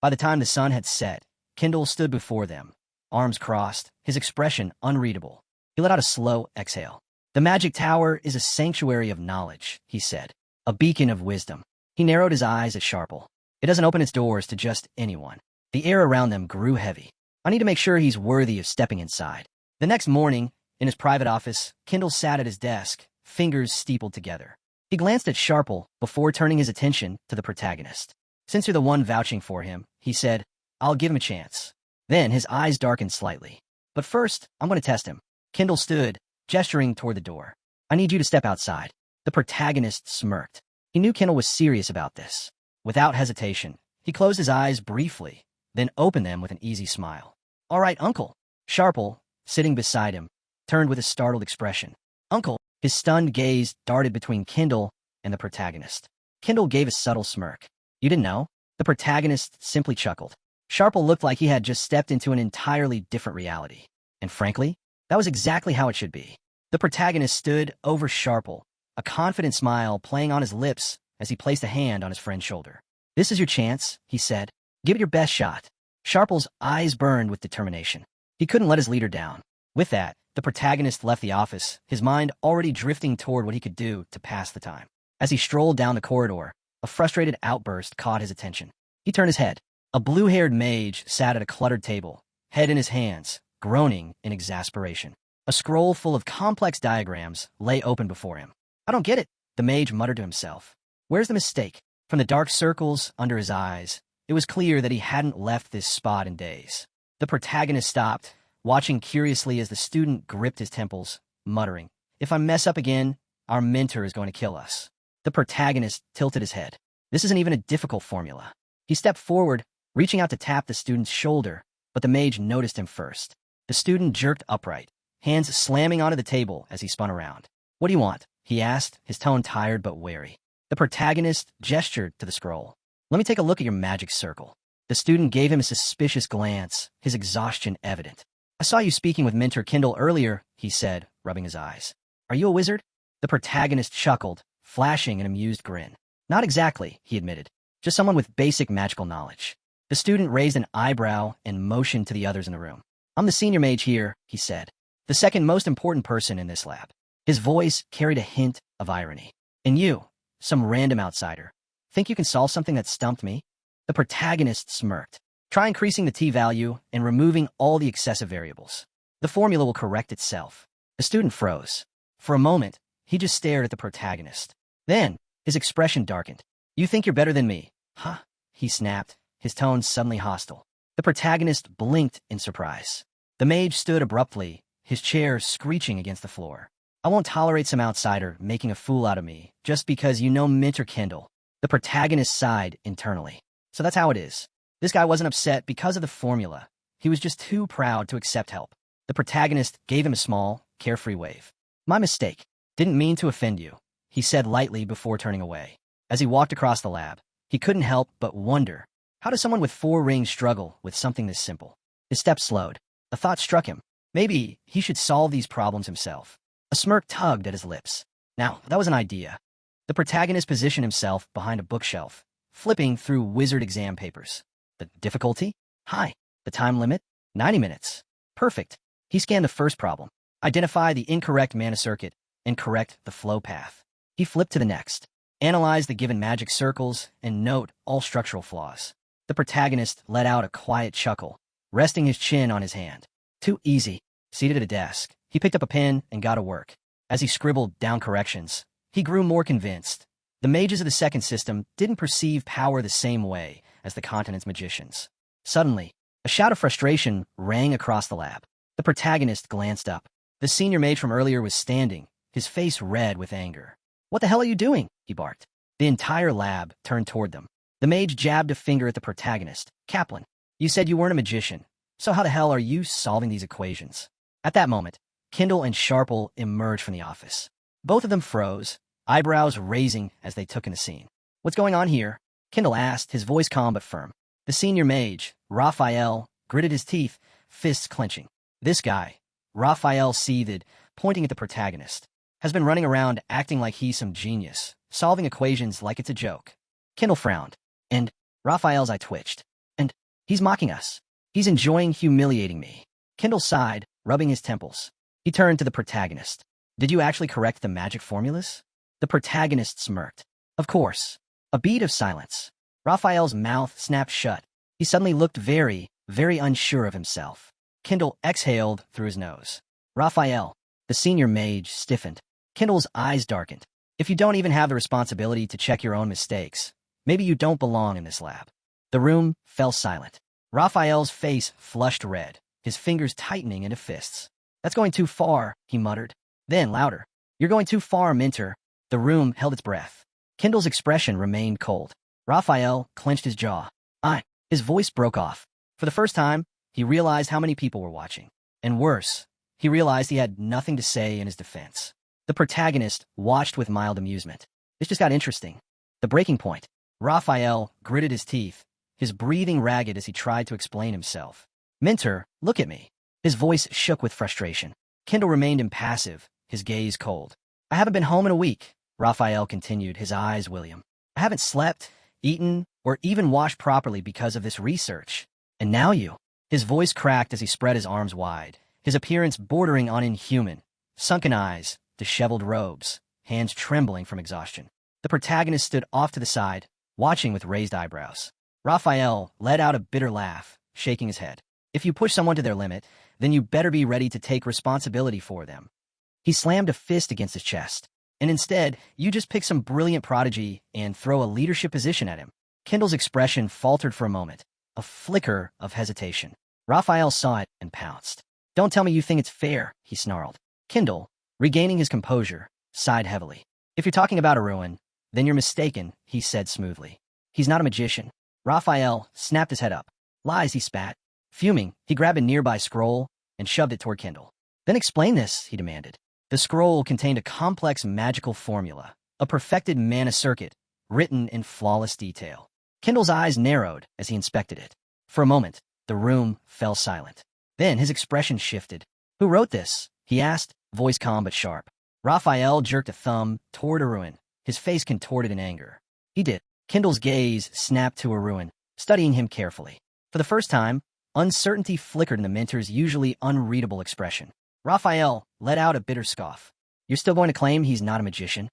By the time the sun had set, Kendall stood before them, arms crossed, his expression unreadable. He let out a slow exhale. The Magic Tower is a sanctuary of knowledge, he said, a beacon of wisdom. He narrowed his eyes at Sharple. It doesn't open its doors to just anyone. The air around them grew heavy. I need to make sure he's worthy of stepping inside. The next morning, in his private office, Kendall sat at his desk, fingers steepled together. He glanced at Sharple before turning his attention to the protagonist. Since you're the one vouching for him, he said, I'll give him a chance. Then his eyes darkened slightly. But first, I'm going to test him. Kendall stood, gesturing toward the door. I need you to step outside. The protagonist smirked. He knew Kendall was serious about this. Without hesitation, he closed his eyes briefly, then opened them with an easy smile. All right, Uncle. Sharple, sitting beside him, turned with a startled expression. Uncle, his stunned gaze darted between Kendall and the protagonist. Kendall gave a subtle smirk. You didn't know? The protagonist simply chuckled. Sharple looked like he had just stepped into an entirely different reality. And frankly, that was exactly how it should be. The protagonist stood over Sharple, a confident smile playing on his lips as he placed a hand on his friend's shoulder. This is your chance, he said. Give it your best shot. Sharple's eyes burned with determination. He couldn't let his leader down. With that, the protagonist left the office, his mind already drifting toward what he could do to pass the time. As he strolled down the corridor, a frustrated outburst caught his attention. He turned his head. A blue-haired mage sat at a cluttered table, head in his hands, groaning in exasperation. A scroll full of complex diagrams lay open before him. I don't get it, the mage muttered to himself. Where's the mistake? From the dark circles under his eyes, it was clear that he hadn't left this spot in days. The protagonist stopped, watching curiously as the student gripped his temples, muttering, If I mess up again, our mentor is going to kill us. The protagonist tilted his head. This isn't even a difficult formula. He stepped forward, reaching out to tap the student's shoulder, but the mage noticed him first. The student jerked upright, hands slamming onto the table as he spun around. What do you want? He asked, his tone tired but wary. The protagonist gestured to the scroll. Let me take a look at your magic circle. The student gave him a suspicious glance, his exhaustion evident. I saw you speaking with Mentor Kindle earlier, he said, rubbing his eyes. Are you a wizard? The protagonist chuckled, flashing an amused grin. Not exactly, he admitted. Just someone with basic magical knowledge. The student raised an eyebrow and motioned to the others in the room. I'm the senior mage here, he said. The second most important person in this lab. His voice carried a hint of irony. And you, some random outsider, think you can solve something that stumped me? The protagonist smirked. Try increasing the t-value and removing all the excessive variables. The formula will correct itself. The student froze. For a moment, he just stared at the protagonist. Then, his expression darkened. You think you're better than me? Huh? He snapped, his tone suddenly hostile. The protagonist blinked in surprise. The mage stood abruptly, his chair screeching against the floor. I won't tolerate some outsider making a fool out of me just because you know Mentor Kindle. The protagonist sighed internally. So that's how it is. This guy wasn't upset because of the formula. He was just too proud to accept help. The protagonist gave him a small, carefree wave. My mistake. Didn't mean to offend you, he said lightly before turning away. As he walked across the lab, he couldn't help but wonder, how does someone with 4 rings struggle with something this simple? His steps slowed. A thought struck him. Maybe he should solve these problems himself. A smirk tugged at his lips. Now, that was an idea. The protagonist positioned himself behind a bookshelf, flipping through wizard exam papers. The difficulty? High. The time limit? 90 minutes. Perfect. He scanned the first problem. Identify the incorrect mana circuit and correct the flow path. He flipped to the next. Analyze the given magic circles and note all structural flaws. The protagonist let out a quiet chuckle, resting his chin on his hand. Too easy. Seated at a desk, he picked up a pen and got to work. As he scribbled down corrections, he grew more convinced. The mages of the second system didn't perceive power the same way as the continent's magicians. Suddenly, a shout of frustration rang across the lab. The protagonist glanced up. The senior mage from earlier was standing, his face red with anger. What the hell are you doing? He barked. The entire lab turned toward them. The mage jabbed a finger at the protagonist. Kaplan, you said you weren't a magician, so how the hell are you solving these equations? At that moment, Kindle and Sharple emerged from the office. Both of them froze, eyebrows raising as they took in the scene. What's going on here? Kindle asked, his voice calm but firm. The senior mage, Raphael, gritted his teeth, fists clenching. This guy, Raphael seethed, pointing at the protagonist, has been running around acting like he's some genius, solving equations like it's a joke. Kindle frowned, and Raphael's eye twitched. And he's mocking us. He's enjoying humiliating me. Kindle sighed, rubbing his temples. He turned to the protagonist. Did you actually correct the magic formulas? The protagonist smirked. Of course. A beat of silence. Raphael's mouth snapped shut. He suddenly looked very, very unsure of himself. Kindle exhaled through his nose. Raphael, the senior mage, stiffened. Kindle's eyes darkened. If you don't even have the responsibility to check your own mistakes, maybe you don't belong in this lab. The room fell silent. Raphael's face flushed red, his fingers tightening into fists. That's going too far, he muttered. Then, louder. You're going too far, Mentor. The room held its breath. Kindle's expression remained cold. Raphael clenched his jaw. His voice broke off. For the first time, he realized how many people were watching. And worse, he realized he had nothing to say in his defense. The protagonist watched with mild amusement. This just got interesting. The breaking point. Raphael gritted his teeth, his breathing ragged as he tried to explain himself. Mentor, look at me. His voice shook with frustration. Kindle remained impassive, his gaze cold. I haven't been home in a week, Raphael continued, his eyes William. I haven't slept, eaten, or even washed properly because of this research. And now you. His voice cracked as he spread his arms wide, his appearance bordering on inhuman. Sunken eyes, disheveled robes, hands trembling from exhaustion. The protagonist stood off to the side, watching with raised eyebrows. Raphael let out a bitter laugh, shaking his head. If you push someone to their limit, then you better be ready to take responsibility for them. He slammed a fist against his chest. And instead, you just pick some brilliant prodigy and throw a leadership position at him. Kindle's expression faltered for a moment, a flicker of hesitation. Raphael saw it and pounced. Don't tell me you think it's fair, he snarled. Kindle, regaining his composure, sighed heavily. If you're talking about a ruin, then you're mistaken, he said smoothly. He's not a magician. Raphael snapped his head up. Lies, he spat. Fuming, he grabbed a nearby scroll and shoved it toward Kindle. Then explain this, he demanded. The scroll contained a complex magical formula, a perfected mana circuit, written in flawless detail. Kendall's eyes narrowed as he inspected it. For a moment, the room fell silent. Then his expression shifted. "Who wrote this?" he asked, voice calm but sharp. Raphael jerked a thumb toward Arun, his face contorted in anger. "He did." Kendall's gaze snapped to Arun, studying him carefully. For the first time, uncertainty flickered in the mentor's usually unreadable expression. Raphael let out a bitter scoff. "You're still going to claim he's not a magician?"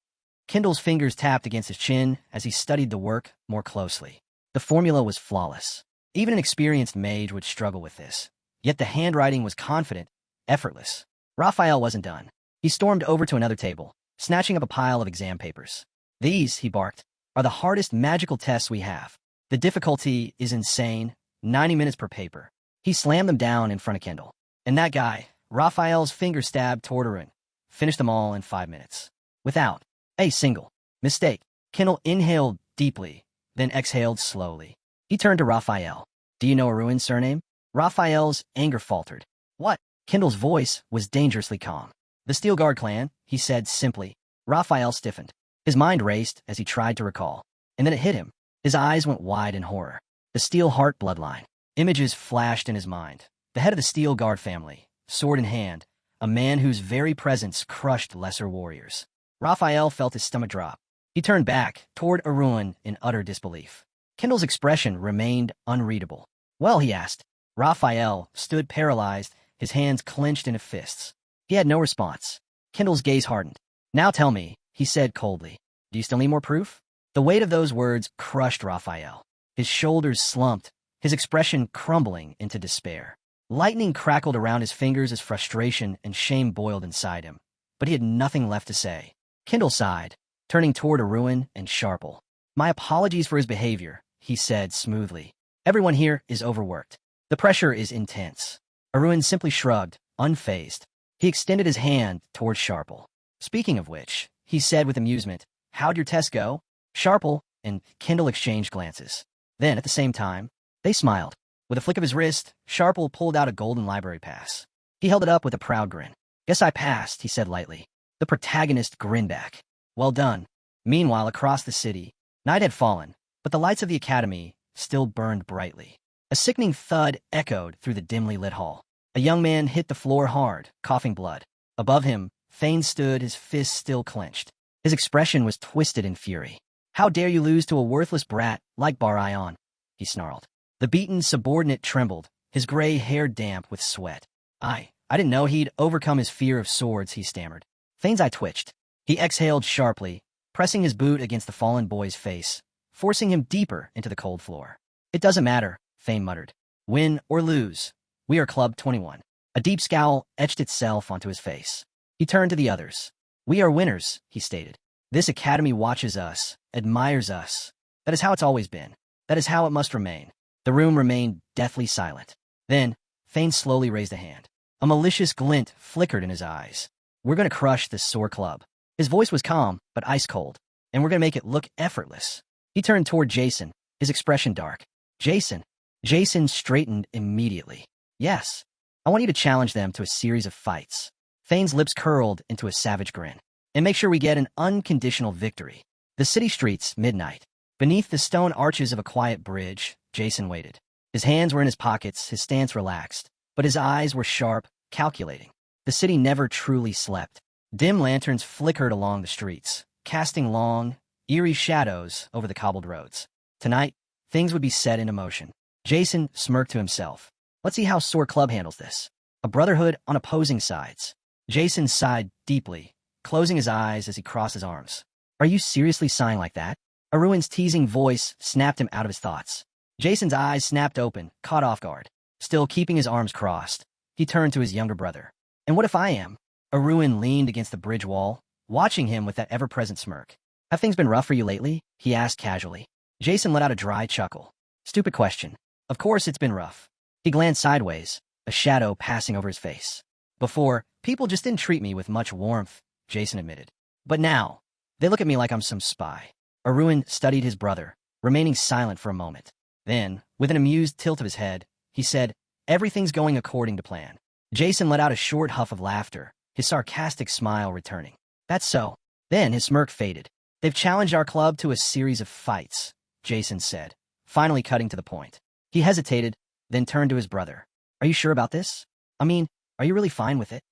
Kendall's fingers tapped against his chin as he studied the work more closely. The formula was flawless. Even an experienced mage would struggle with this. Yet the handwriting was confident, effortless. Raphael wasn't done. He stormed over to another table, snatching up a pile of exam papers. "These," he barked, "are the hardest magical tests we have. The difficulty is insane, 90 minutes per paper." He slammed them down in front of Kendall. "And that guy," Raphael's finger stabbed toward Arun, "finished them all in 5 minutes. Without a single mistake." Kendall inhaled deeply, then exhaled slowly. He turned to Raphael. "Do you know Arun's surname?" Raphael's anger faltered. "What?" Kendall's voice was dangerously calm. "The Steel Guard clan," he said simply. Raphael stiffened. His mind raced as he tried to recall. And then it hit him. His eyes went wide in horror. The Steel Heart bloodline. Images flashed in his mind. The head of the Steel Guard family, sword in hand, a man whose very presence crushed lesser warriors. Raphael felt his stomach drop. He turned back toward Arun in utter disbelief. Kendall's expression remained unreadable. "Well," he asked. Raphael stood paralyzed, his hands clenched into fists. He had no response. Kendall's gaze hardened. "Now tell me," he said coldly. "Do you still need more proof?" The weight of those words crushed Raphael. His shoulders slumped, his expression crumbling into despair. Lightning crackled around his fingers as frustration and shame boiled inside him. But he had nothing left to say. Kendall sighed, turning toward Arun and Sharple. "My apologies for his behavior," he said smoothly. "Everyone here is overworked. The pressure is intense." Arun simply shrugged, unfazed. He extended his hand toward Sharple. "Speaking of which," he said with amusement, "how'd your test go?" Sharple and Kendall exchanged glances. Then, at the same time, they smiled. With a flick of his wrist, Sharple pulled out a golden library pass. He held it up with a proud grin. "Guess I passed," he said lightly. The protagonist grinned back. "Well done." Meanwhile, across the city, night had fallen, but the lights of the academy still burned brightly. A sickening thud echoed through the dimly lit hall. A young man hit the floor hard, coughing blood. Above him, Thane stood, his fists still clenched. His expression was twisted in fury. "How dare you lose to a worthless brat like Bar-Ion?" he snarled. The beaten subordinate trembled, his gray hair damp with sweat. I didn't know he'd overcome his fear of swords," he stammered. Thane's eye twitched. He exhaled sharply, pressing his boot against the fallen boy's face, forcing him deeper into the cold floor. "It doesn't matter," Thane muttered. "Win or lose, we are Club 21. A deep scowl etched itself onto his face. He turned to the others. "We are winners," he stated. "This academy watches us, admires us. That is how it's always been. That is how it must remain." The room remained deathly silent. Then, Thane slowly raised a hand. A malicious glint flickered in his eyes. "We're going to crush this sore club." His voice was calm, but ice-cold. "And we're going to make it look effortless." He turned toward Jason, his expression dark. "Jason." Jason straightened immediately. "Yes. I want you to challenge them to a series of fights." Thane's lips curled into a savage grin. "And make sure we get an unconditional victory." The city streets, midnight. Beneath the stone arches of a quiet bridge, Jason waited. His hands were in his pockets, his stance relaxed, but his eyes were sharp, calculating. The city never truly slept. Dim lanterns flickered along the streets, casting long, eerie shadows over the cobbled roads. Tonight, things would be set into motion. Jason smirked to himself. "Let's see how Sword Club handles this. A brotherhood on opposing sides." Jason sighed deeply, closing his eyes as he crossed his arms. "Are you seriously sighing like that?" Arun's teasing voice snapped him out of his thoughts. Jason's eyes snapped open, caught off guard. Still keeping his arms crossed, he turned to his younger brother. "And what if I am?" Arun leaned against the bridge wall, watching him with that ever-present smirk. "Have things been rough for you lately?" he asked casually. Jason let out a dry chuckle. "Stupid question. Of course it's been rough." He glanced sideways, a shadow passing over his face. "Before, people just didn't treat me with much warmth," Jason admitted. "But now, they look at me like I'm some spy." Arun studied his brother, remaining silent for a moment. Then, with an amused tilt of his head, he said, "Everything's going according to plan." Jason let out a short huff of laughter, his sarcastic smile returning. "That's so." Then his smirk faded. "They've challenged our club to a series of fights," Jason said, finally cutting to the point. He hesitated, then turned to his brother. Are you sure about this? I mean, are you really fine with it?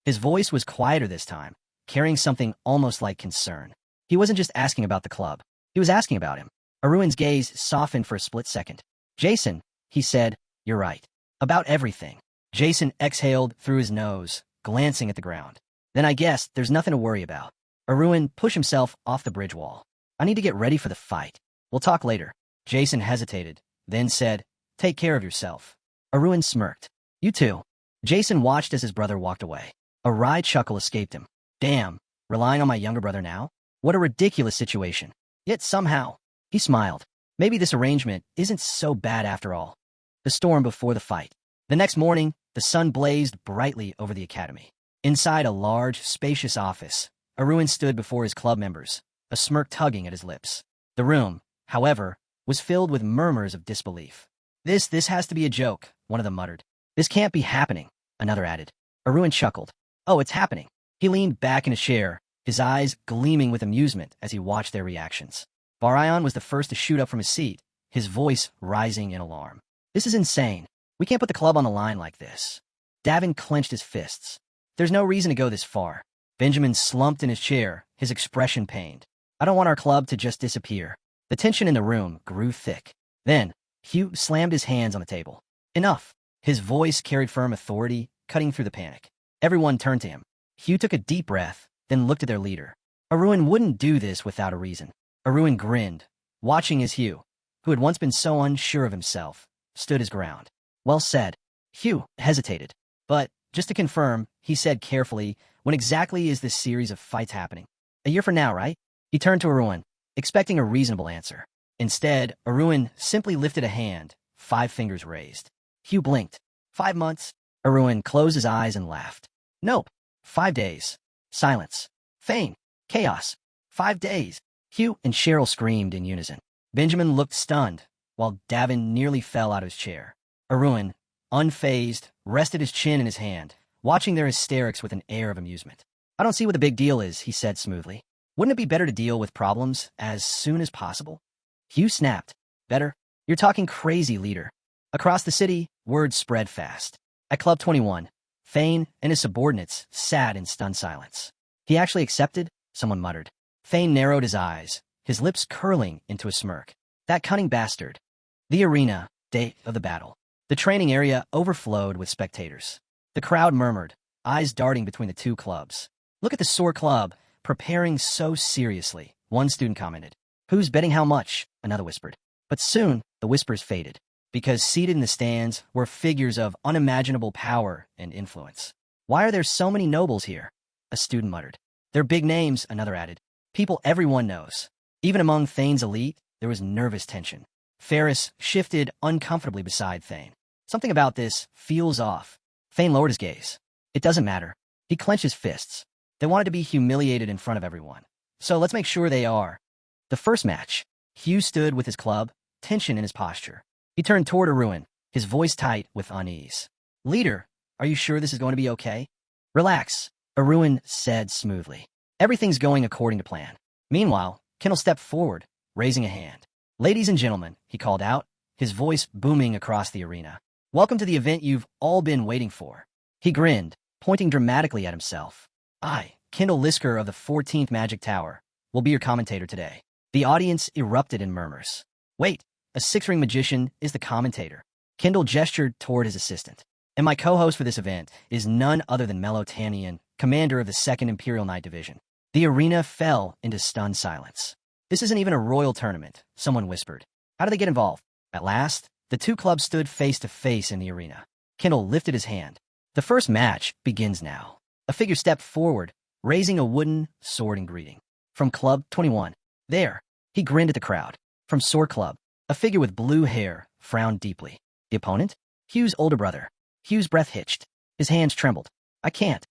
His voice was quieter this time, carrying something almost like concern. He wasn't just asking about the club. He was asking about him. Arun's gaze softened for a split second. Jason, he said, you're right. About everything. Jason exhaled through his nose, glancing at the ground. Then I guess there's nothing to worry about. Arun pushed himself off the bridge wall. I need to get ready for the fight. We'll talk later. Jason hesitated, then said, take care of yourself. Arun smirked. You too. Jason watched as his brother walked away. A wry chuckle escaped him. Damn, relying on my younger brother now? What a ridiculous situation. Yet somehow, he smiled. Maybe this arrangement isn't so bad after all. The storm before the fight. The next morning, the sun blazed brightly over the academy. Inside a large, spacious office, Arun stood before his club members, a smirk tugging at his lips. The room, however, was filled with murmurs of disbelief. This has to be a joke, one of them muttered. This can't be happening, another added. Arun chuckled. Oh, it's happening. He leaned back in a chair, his eyes gleaming with amusement as he watched their reactions. Varayan was the first to shoot up from his seat, his voice rising in alarm. This is insane. We can't put the club on the line like this. Davin clenched his fists. There's no reason to go this far. Benjamin slumped in his chair, his expression pained. I don't want our club to just disappear. The tension in the room grew thick. Then, Hugh slammed his hands on the table. Enough. His voice carried firm authority, cutting through the panic. Everyone turned to him. Hugh took a deep breath, then looked at their leader. Arun wouldn't do this without a reason. Arun grinned, watching as Hugh, who had once been so unsure of himself, stood his ground. Well said. Hugh hesitated. But, just to confirm, he said carefully, when exactly is this series of fights happening? A year from now, right? He turned to Arun, expecting a reasonable answer. Instead, Arun simply lifted a hand, 5 fingers raised. Hugh blinked. 5 months? Arun closed his eyes and laughed. Nope. 5 days. Silence. Fame. Chaos. 5 days. Hugh and Cheryl screamed in unison. Benjamin looked stunned, while Davin nearly fell out of his chair. Arun, unfazed, rested his chin in his hand, watching their hysterics with an air of amusement. I don't see what the big deal is, he said smoothly. Wouldn't it be better to deal with problems as soon as possible? Hugh snapped. Better? You're talking crazy, leader. Across the city, word spread fast. At Club 21, Thane and his subordinates sat in stunned silence. He actually accepted? Someone muttered. Thane narrowed his eyes, his lips curling into a smirk. That cunning bastard. The arena, day of the battle. The training area overflowed with spectators. The crowd murmured, eyes darting between the two clubs. Look at the sore club, preparing so seriously, one student commented. Who's betting how much? Another whispered. But soon, the whispers faded, because seated in the stands were figures of unimaginable power and influence. Why are there so many nobles here? A student muttered. They're big names, another added. People everyone knows. Even among Thane's elite, there was nervous tension. Ferris shifted uncomfortably beside Thane. Something about this feels off. Thane lowered his gaze. It doesn't matter. He clenched his fists. They wanted to be humiliated in front of everyone. So let's make sure they are. The first match. Hugh stood with his club, tension in his posture. He turned toward Arun, his voice tight with unease. Leader, are you sure this is going to be okay? Relax, Arun said smoothly. Everything's going according to plan. Meanwhile, Kendall stepped forward, raising a hand. Ladies and gentlemen, he called out, his voice booming across the arena. Welcome to the event you've all been waiting for. He grinned, pointing dramatically at himself. I, Kendall Lisker of the 14th Magic Tower, will be your commentator today. The audience erupted in murmurs. Wait, a 6-ring magician is the commentator. Kendall gestured toward his assistant. And my co-host for this event is none other than Melotanian, commander of the 2nd Imperial Knight Division. The arena fell into stunned silence. This isn't even a royal tournament, someone whispered. How did they get involved? At last, the two clubs stood face to face in the arena. Kendall lifted his hand. The first match begins now. A figure stepped forward, raising a wooden sword in greeting. From Club 21. There, he grinned at the crowd. From Sword Club, a figure with blue hair frowned deeply. The opponent? Hugh's older brother. Hugh's breath hitched. His hands trembled. I can't.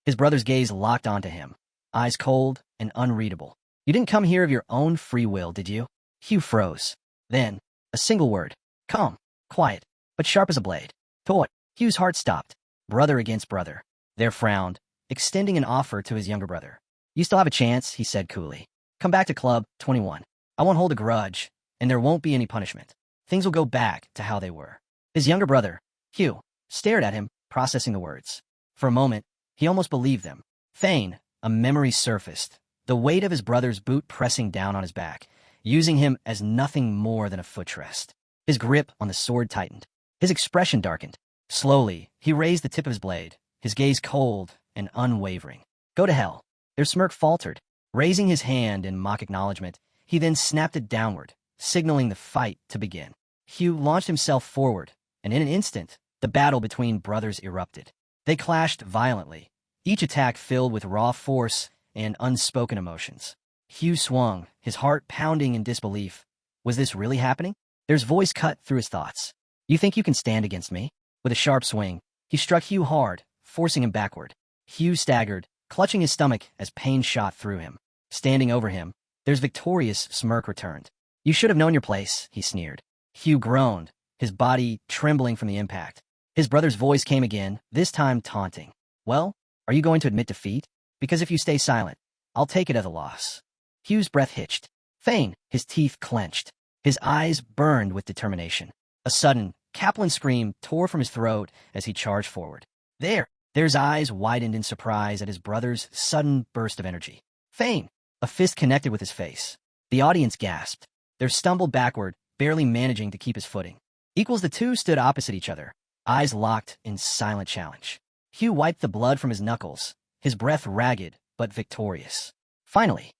His brother's gaze locked onto him, eyes cold and unreadable. You didn't come here of your own free will, did you? Hugh froze. Then, a single word. Calm, quiet, but sharp as a blade. Toy. Hugh's heart stopped. Brother against brother. There frowned, extending an offer to his younger brother. You still have a chance, he said coolly. Come back to Club 21. I won't hold a grudge, and there won't be any punishment. Things will go back to how they were. His younger brother, Hugh, stared at him, processing the words. For a moment, he almost believed them. Thane, a memory surfaced, the weight of his brother's boot pressing down on his back, using him as nothing more than a footrest. His grip on the sword tightened. His expression darkened. Slowly, he raised the tip of his blade, his gaze cold and unwavering. Go to hell. Their smirk faltered. Raising his hand in mock acknowledgement, he then snapped it downward, signaling the fight to begin. Hugh launched himself forward, and in an instant, the battle between brothers erupted. They clashed violently, each attack filled with raw force and unspoken emotions. Hugh swung, his heart pounding in disbelief. Was this really happening? Their voice cut through his thoughts. You think you can stand against me? With a sharp swing, he struck Hugh hard, forcing him backward. Hugh staggered, clutching his stomach as pain shot through him. Standing over him, their victorious smirk returned. You should have known your place, he sneered. Hugh groaned, his body trembling from the impact. His brother's voice came again, this time taunting. Well, are you going to admit defeat? Because if you stay silent, I'll take it as a loss. Hugh's breath hitched. Thane, his teeth clenched. His eyes burned with determination. A sudden, Kaplan scream tore from his throat as he charged forward. There's eyes widened in surprise at his brother's sudden burst of energy. Thane! A fist connected with his face. The audience gasped. They stumbled backward, barely managing to keep his footing. The two stood opposite each other, eyes locked in silent challenge. Hugh wiped the blood from his knuckles, his breath ragged but victorious. Finally,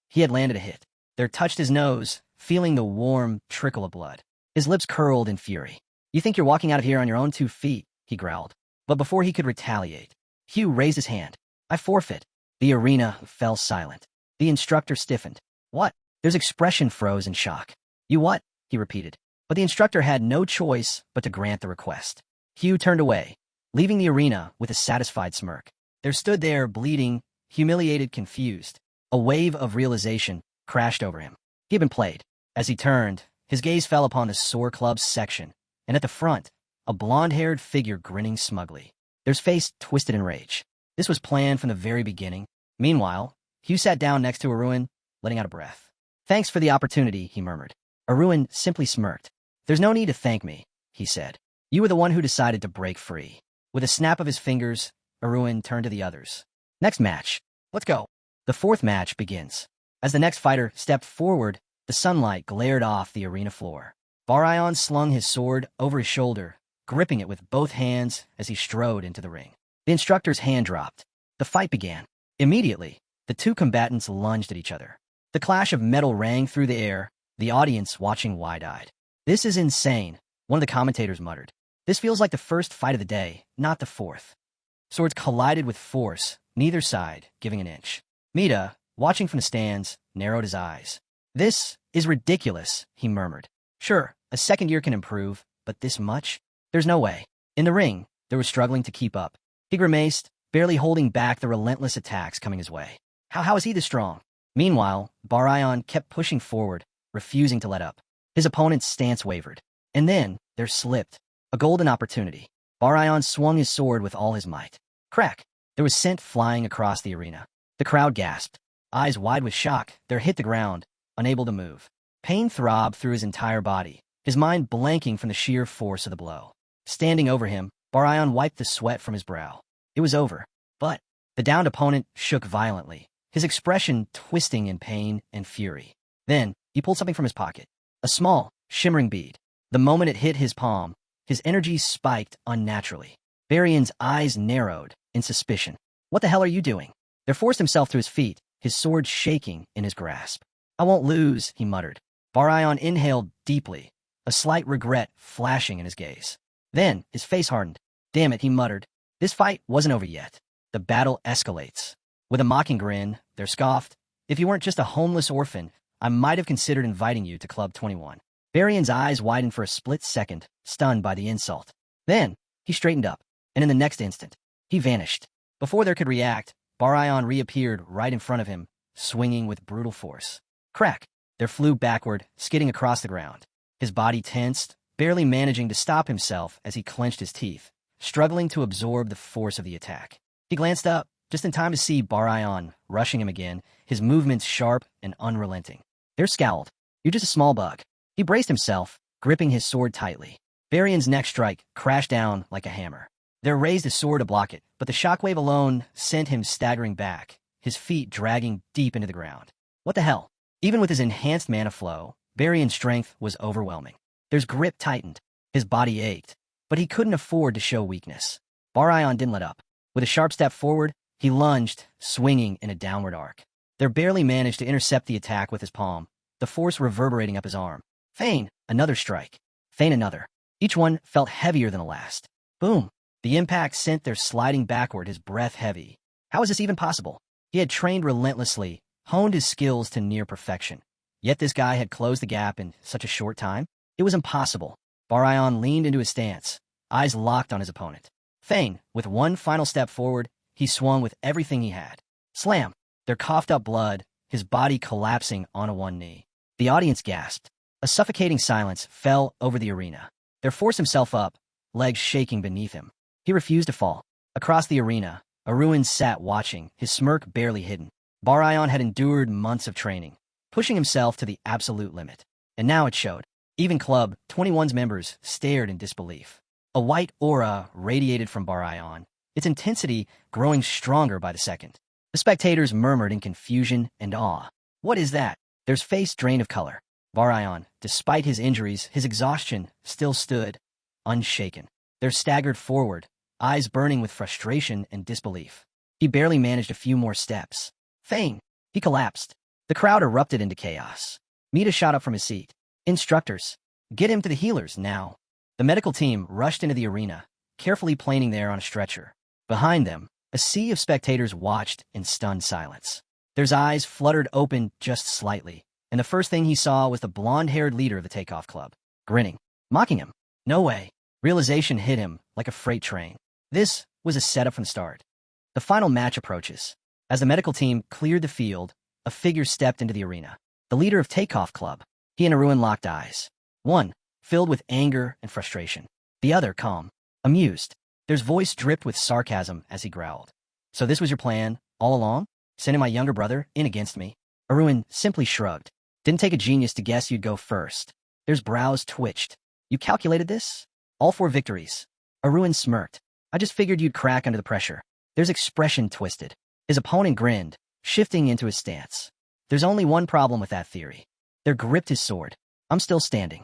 he had landed a hit. There touched his nose, feeling the warm trickle of blood. His lips curled in fury. You think you're walking out of here on your own 2 feet, he growled. But before he could retaliate, Hugh raised his hand. I forfeit. The arena fell silent. The instructor stiffened. What? His expression froze in shock. You what? He repeated. But the instructor had no choice but to grant the request. Hugh turned away, leaving the arena with a satisfied smirk. There stood there, bleeding, humiliated, confused. A wave of realization crashed over him. He had been played. As he turned, his gaze fell upon the sore club's section, and at the front, a blonde-haired figure grinning smugly. Their face twisted in rage. This was planned from the very beginning. Meanwhile, Hugh sat down next to Arun, letting out a breath. Thanks for the opportunity, he murmured. Arun simply smirked. There's no need to thank me, he said. You were the one who decided to break free. With a snap of his fingers, Arun turned to the others. Next match. Let's go. The 4th match begins. As the next fighter stepped forward, the sunlight glared off the arena floor. Barayan slung his sword over his shoulder, gripping it with both hands as he strode into the ring. The instructor's hand dropped. The fight began. Immediately, the two combatants lunged at each other. The clash of metal rang through the air, the audience watching wide-eyed. This is insane, one of the commentators muttered. This feels like the first fight of the day, not the 4th. Swords collided with force, neither side giving an inch. Mita, watching from the stands, narrowed his eyes. This is ridiculous, he murmured. Sure, a second year can improve, but this much? There's no way. In the ring, they were struggling to keep up. He grimaced, barely holding back the relentless attacks coming his way. How is he this strong? Meanwhile, Barayan kept pushing forward, refusing to let up. His opponent's stance wavered. And then, there slipped a golden opportunity. Barayan swung his sword with all his might. Crack! There was scent flying across the arena. The crowd gasped. Eyes wide with shock, they hit the ground, unable to move. Pain throbbed through his entire body, his mind blanking from the sheer force of the blow. Standing over him, Barayan wiped the sweat from his brow. It was over. But the downed opponent shook violently, his expression twisting in pain and fury. Then, he pulled something from his pocket. A small, shimmering bead. The moment it hit his palm, his energy spiked unnaturally. Barayan's eyes narrowed in suspicion. What the hell are you doing? There forced himself to his feet, his sword shaking in his grasp. I won't lose, he muttered. Barayan inhaled deeply, a slight regret flashing in his gaze. Then, his face hardened. Damn it, he muttered. This fight wasn't over yet. The battle escalates. With a mocking grin, they scoffed. If you weren't just a homeless orphan, I might have considered inviting you to Club 21. Barayan's eyes widened for a split second, stunned by the insult. Then, he straightened up, and in the next instant, he vanished. Before there could react, Barayan reappeared right in front of him, swinging with brutal force. Crack! There flew backward, skidding across the ground. His body tensed, barely managing to stop himself as he clenched his teeth, struggling to absorb the force of the attack. He glanced up, just in time to see Barayan rushing him again, his movements sharp and unrelenting. They scowled. You're just a small bug. He braced himself, gripping his sword tightly. Varian's next strike crashed down like a hammer. There raised his sword to block it, but the shockwave alone sent him staggering back, his feet dragging deep into the ground. What the hell? Even with his enhanced mana flow, Varian's strength was overwhelming. His grip tightened. His body ached, but he couldn't afford to show weakness. Barayan didn't let up. With a sharp step forward, he lunged, swinging in a downward arc. There barely managed to intercept the attack with his palm, the force reverberating up his arm. Feign, another strike. Feign another. Each one felt heavier than the last. Boom. The impact sent their sliding backward, his breath heavy. How was this even possible? He had trained relentlessly, honed his skills to near perfection. Yet this guy had closed the gap in such a short time? It was impossible. Barayan leaned into his stance, eyes locked on his opponent. Feign, with one final step forward, he swung with everything he had. Slam! There coughed up blood, his body collapsing onto one knee. The audience gasped. A suffocating silence fell over the arena. There forced himself up, legs shaking beneath him. He refused to fall. Across the arena, Aruin sat watching, his smirk barely hidden. Barayan had endured months of training, pushing himself to the absolute limit. And now it showed. Even Club 21's members stared in disbelief. A white aura radiated from Barayan, its intensity growing stronger by the second. The spectators murmured in confusion and awe. What is that? Their face drained of color. Barayan, despite his injuries, his exhaustion, still stood, unshaken. They staggered forward, eyes burning with frustration and disbelief. He barely managed a few more steps. Feign! He collapsed. The crowd erupted into chaos. Mita shot up from his seat. Instructors, get him to the healers now. The medical team rushed into the arena, carefully planing there on a stretcher. Behind them, a sea of spectators watched in stunned silence. Their eyes fluttered open just slightly, and the first thing he saw was the blonde-haired leader of the takeoff club, grinning, mocking him. No way. Realization hit him like a freight train. This was a setup from the start. The final match approaches. As the medical team cleared the field, a figure stepped into the arena. The leader of Takeoff Club. He and Aruin locked eyes. One, filled with anger and frustration. The other, calm, amused. His voice dripped with sarcasm as he growled. So this was your plan, all along? Sending my younger brother in against me? Aruin simply shrugged. Didn't take a genius to guess you'd go first. His brows twitched. You calculated this? All 4 victories. Aruin smirked. I just figured you'd crack under the pressure. His expression twisted. His opponent grinned, shifting into his stance. There's only one problem with that theory. They gripped his sword. I'm still standing.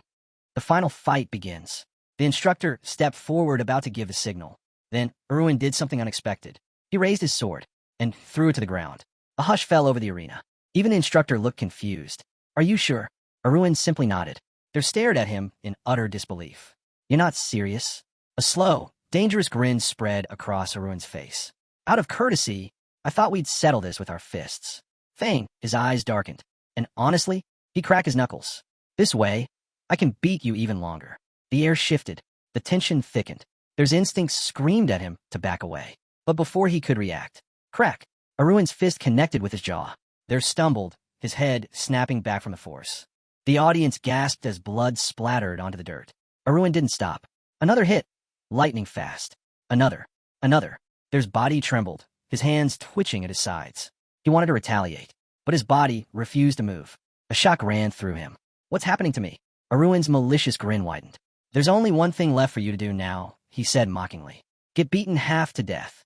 The final fight begins. The instructor stepped forward, about to give the signal. Then, Aruin did something unexpected. He raised his sword and threw it to the ground. A hush fell over the arena. Even the instructor looked confused. Are you sure? Aruin simply nodded. They stared at him in utter disbelief. You're not serious? A slow, dangerous grin spread across Aruin's face. Out of courtesy, I thought we'd settle this with our fists. Feign, his eyes darkened. And honestly, he cracked his knuckles. This way, I can beat you even longer. The air shifted. The tension thickened. Their instincts screamed at him to back away. But before he could react, crack! Aruin's fist connected with his jaw. There stumbled, his head snapping back from the force. The audience gasped as blood splattered onto the dirt. Aruin didn't stop. Another hit. Lightning fast. Another. Another. Their body trembled, his hands twitching at his sides. He wanted to retaliate, but his body refused to move. A shock ran through him. What's happening to me? Aruin's malicious grin widened. There's only one thing left for you to do now, he said mockingly. Get beaten half to death.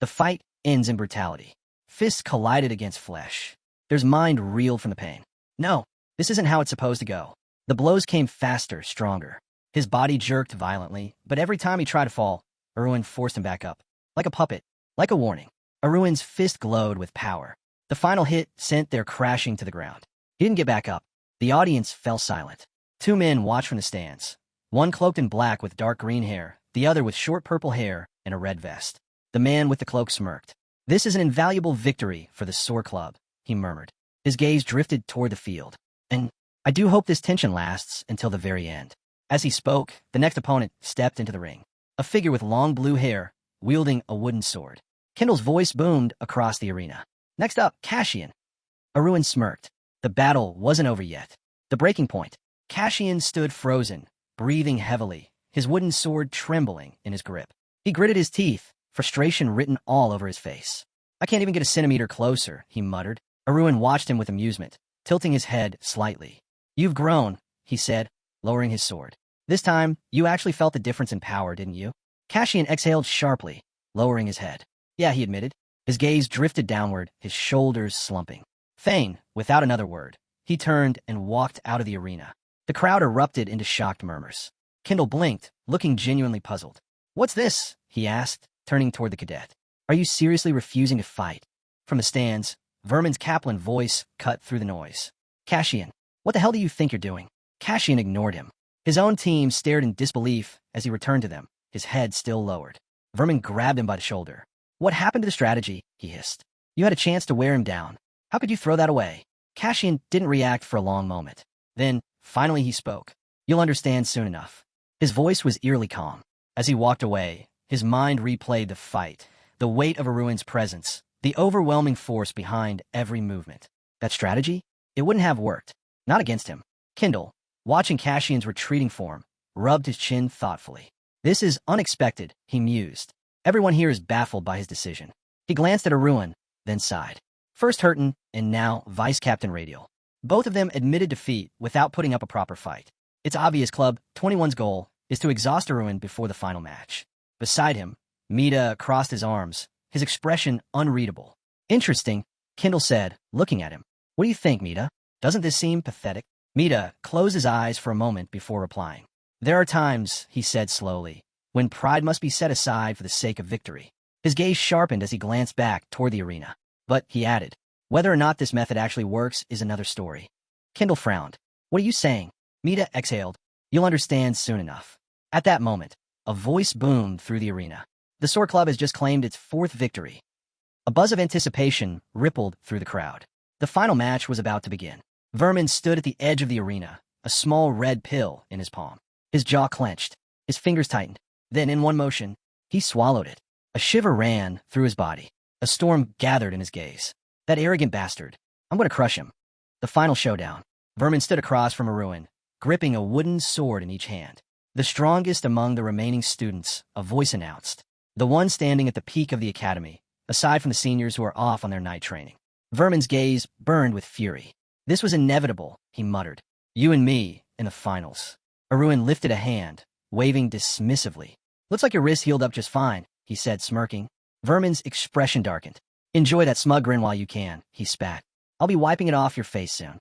The fight ends in brutality. Fists collided against flesh. Their mind reeled from the pain. No, this isn't how it's supposed to go. The blows came faster, stronger. His body jerked violently, but every time he tried to fall, Aruin forced him back up. Like a puppet. Like a warning. Aruin's fist glowed with power. The final hit sent their crashing to the ground. He didn't get back up. The audience fell silent. 2 men watched from the stands. One cloaked in black with dark green hair, the other with short purple hair and a red vest. The man with the cloak smirked. This is an invaluable victory for the Soar Club, he murmured. His gaze drifted toward the field. And I do hope this tension lasts until the very end. As he spoke, the next opponent stepped into the ring. A figure with long blue hair, wielding a wooden sword. Kendall's voice boomed across the arena. Next up, Cassian. Aruin smirked. The battle wasn't over yet. The breaking point. Cassian stood frozen, breathing heavily, his wooden sword trembling in his grip. He gritted his teeth, frustration written all over his face. I can't even get a centimeter closer, he muttered. Aruin watched him with amusement, tilting his head slightly. You've grown, he said, lowering his sword. This time, you actually felt the difference in power, didn't you? Cassian exhaled sharply, lowering his head. Yeah, he admitted. His gaze drifted downward, his shoulders slumping. Thane, without another word, he turned and walked out of the arena. The crowd erupted into shocked murmurs. Kendall blinked, looking genuinely puzzled. What's this? He asked, turning toward the cadet. Are you seriously refusing to fight? From the stands, Vermin's Kaplan voice cut through the noise. Cassian, what the hell do you think you're doing? Cassian ignored him. His own team stared in disbelief as he returned to them, his head still lowered. Vermin grabbed him by the shoulder. What happened to the strategy? He hissed. You had a chance to wear him down. How could you throw that away? Cassian didn't react for a long moment. Then, finally he spoke. You'll understand soon enough. His voice was eerily calm. As he walked away, his mind replayed the fight, the weight of Aruin's presence, the overwhelming force behind every movement. That strategy? It wouldn't have worked. Not against him. Kendall, watching Cassian's retreating form, rubbed his chin thoughtfully. This is unexpected, he mused. Everyone here is baffled by his decision. He glanced at Aruin, then sighed. First Hurton, and now Vice Captain Radial. Both of them admitted defeat without putting up a proper fight. It's obvious Club 21's goal is to exhaust Aruin before the final match. Beside him, Mida crossed his arms, his expression unreadable. Interesting, Kendall said, looking at him. What do you think, Mida? Doesn't this seem pathetic? Mida closed his eyes for a moment before replying. There are times, he said slowly, when pride must be set aside for the sake of victory. His gaze sharpened as he glanced back toward the arena. But, he added, whether or not this method actually works is another story. Kendall frowned. What are you saying? Mida exhaled. You'll understand soon enough. At that moment, a voice boomed through the arena. The Sword Club has just claimed its 4th victory. A buzz of anticipation rippled through the crowd. The final match was about to begin. Vermin stood at the edge of the arena, a small red pill in his palm. His jaw clenched, his fingers tightened. Then, in one motion, he swallowed it. A shiver ran through his body. A storm gathered in his gaze. That arrogant bastard. I'm going to crush him. The final showdown. Vermin stood across from Aruin, gripping a wooden sword in each hand. The strongest among the remaining students, a voice announced. The one standing at the peak of the academy, aside from the seniors who are off on their night training. Vermin's gaze burned with fury. This was inevitable, he muttered. You and me, in the finals. Aruin lifted a hand, waving dismissively. Looks like your wrist healed up just fine, he said, smirking. Vermin's expression darkened. Enjoy that smug grin while you can, he spat. I'll be wiping it off your face soon.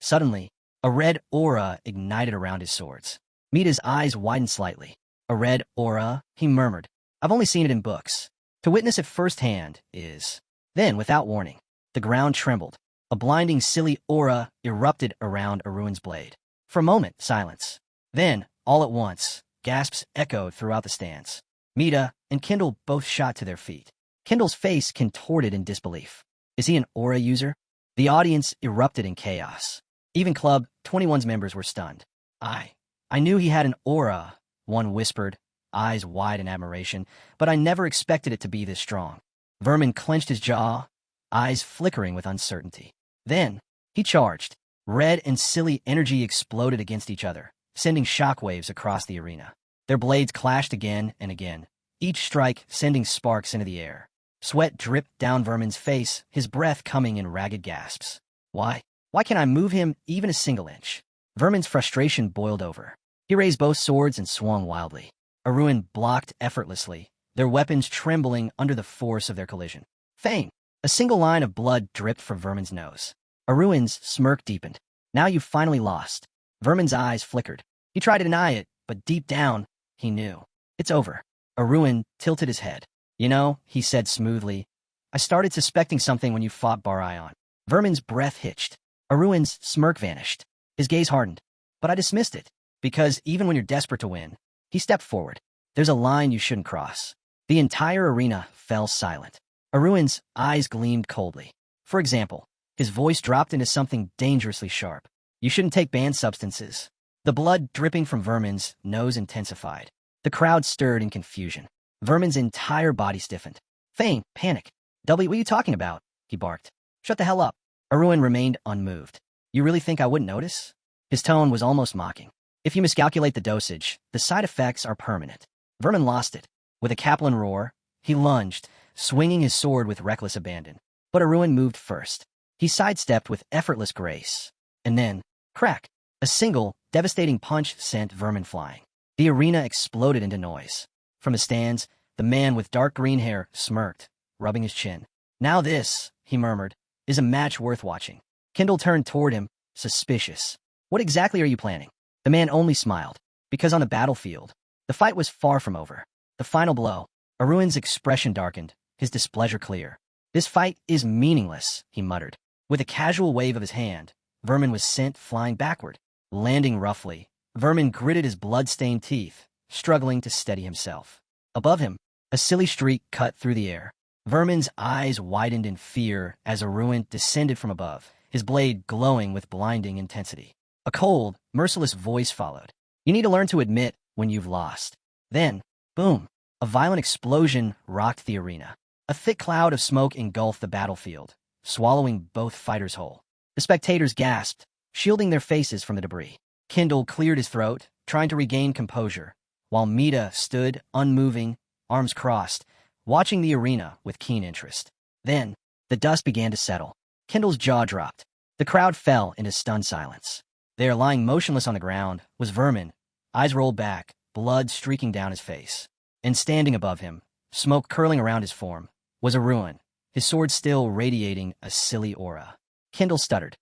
Suddenly, a red aura ignited around his swords. Mida's eyes widened slightly. A red aura, he murmured. I've only seen it in books. To witness it firsthand is... Then, without warning, the ground trembled. A blinding, silly aura erupted around Aruin's blade. For a moment, silence. Then, all at once, gasps echoed throughout the stands. Mida and Kendall both shot to their feet. Kendall's face contorted in disbelief. Is he an aura user? The audience erupted in chaos. Even Club 21's members were stunned. I knew he had an aura, one whispered, eyes wide in admiration, but I never expected it to be this strong. Vermin clenched his jaw, eyes flickering with uncertainty. Then, he charged. Red and silly energy exploded against each other, sending shockwaves across the arena. Their blades clashed again and again, each strike sending sparks into the air. Sweat dripped down Vermin's face, his breath coming in ragged gasps. Why can't I move him even a single inch? Vermin's frustration boiled over. He raised both swords and swung wildly. Aruin blocked effortlessly, their weapons trembling under the force of their collision. Thane! A single line of blood dripped from Vermin's nose. Aruin's smirk deepened. Now you've finally lost. Vermin's eyes flickered. He tried to deny it, but deep down, he knew. It's over. Aruin tilted his head. You know, he said smoothly, I started suspecting something when you fought Barion. Vermin's breath hitched. Aruin's smirk vanished. His gaze hardened. But I dismissed it, because even when you're desperate to win, he stepped forward. There's a line you shouldn't cross. The entire arena fell silent. Aruin's eyes gleamed coldly. For example, his voice dropped into something dangerously sharp. You shouldn't take banned substances. The blood dripping from Vermin's nose intensified. The crowd stirred in confusion. Vermin's entire body stiffened. Thane, panic. W, what are you talking about? He barked. Shut the hell up. Aruin remained unmoved. You really think I wouldn't notice? His tone was almost mocking. If you miscalculate the dosage, the side effects are permanent. Vermin lost it. With a Kaplan roar, he lunged, swinging his sword with reckless abandon. But Aruin moved first. He sidestepped with effortless grace. And then, crack! A single, devastating punch sent Vermin flying. The arena exploded into noise. From the stands, the man with dark green hair smirked, rubbing his chin. Now this, he murmured, is a match worth watching. Kendall turned toward him, suspicious. What exactly are you planning? The man only smiled, because on the battlefield, the fight was far from over. The final blow. Arun's expression darkened, his displeasure clear. This fight is meaningless, he muttered. With a casual wave of his hand, Vermin was sent flying backward. Landing roughly, Vermin gritted his blood-stained teeth, struggling to steady himself. Above him, a silly streak cut through the air. Vermin's eyes widened in fear as Arun descended from above, his blade glowing with blinding intensity. A cold, merciless voice followed. You need to learn to admit when you've lost. Then, boom, a violent explosion rocked the arena. A thick cloud of smoke engulfed the battlefield, swallowing both fighters whole. The spectators gasped, shielding their faces from the debris. Kendall cleared his throat, trying to regain composure, while Mita stood, unmoving, arms crossed, watching the arena with keen interest. Then, the dust began to settle. Kendall's jaw dropped. The crowd fell into stunned silence. There, lying motionless on the ground, was Vermin, eyes rolled back, blood streaking down his face. And standing above him, smoke curling around his form, was Arun, his sword still radiating a silly aura. Kendall stuttered.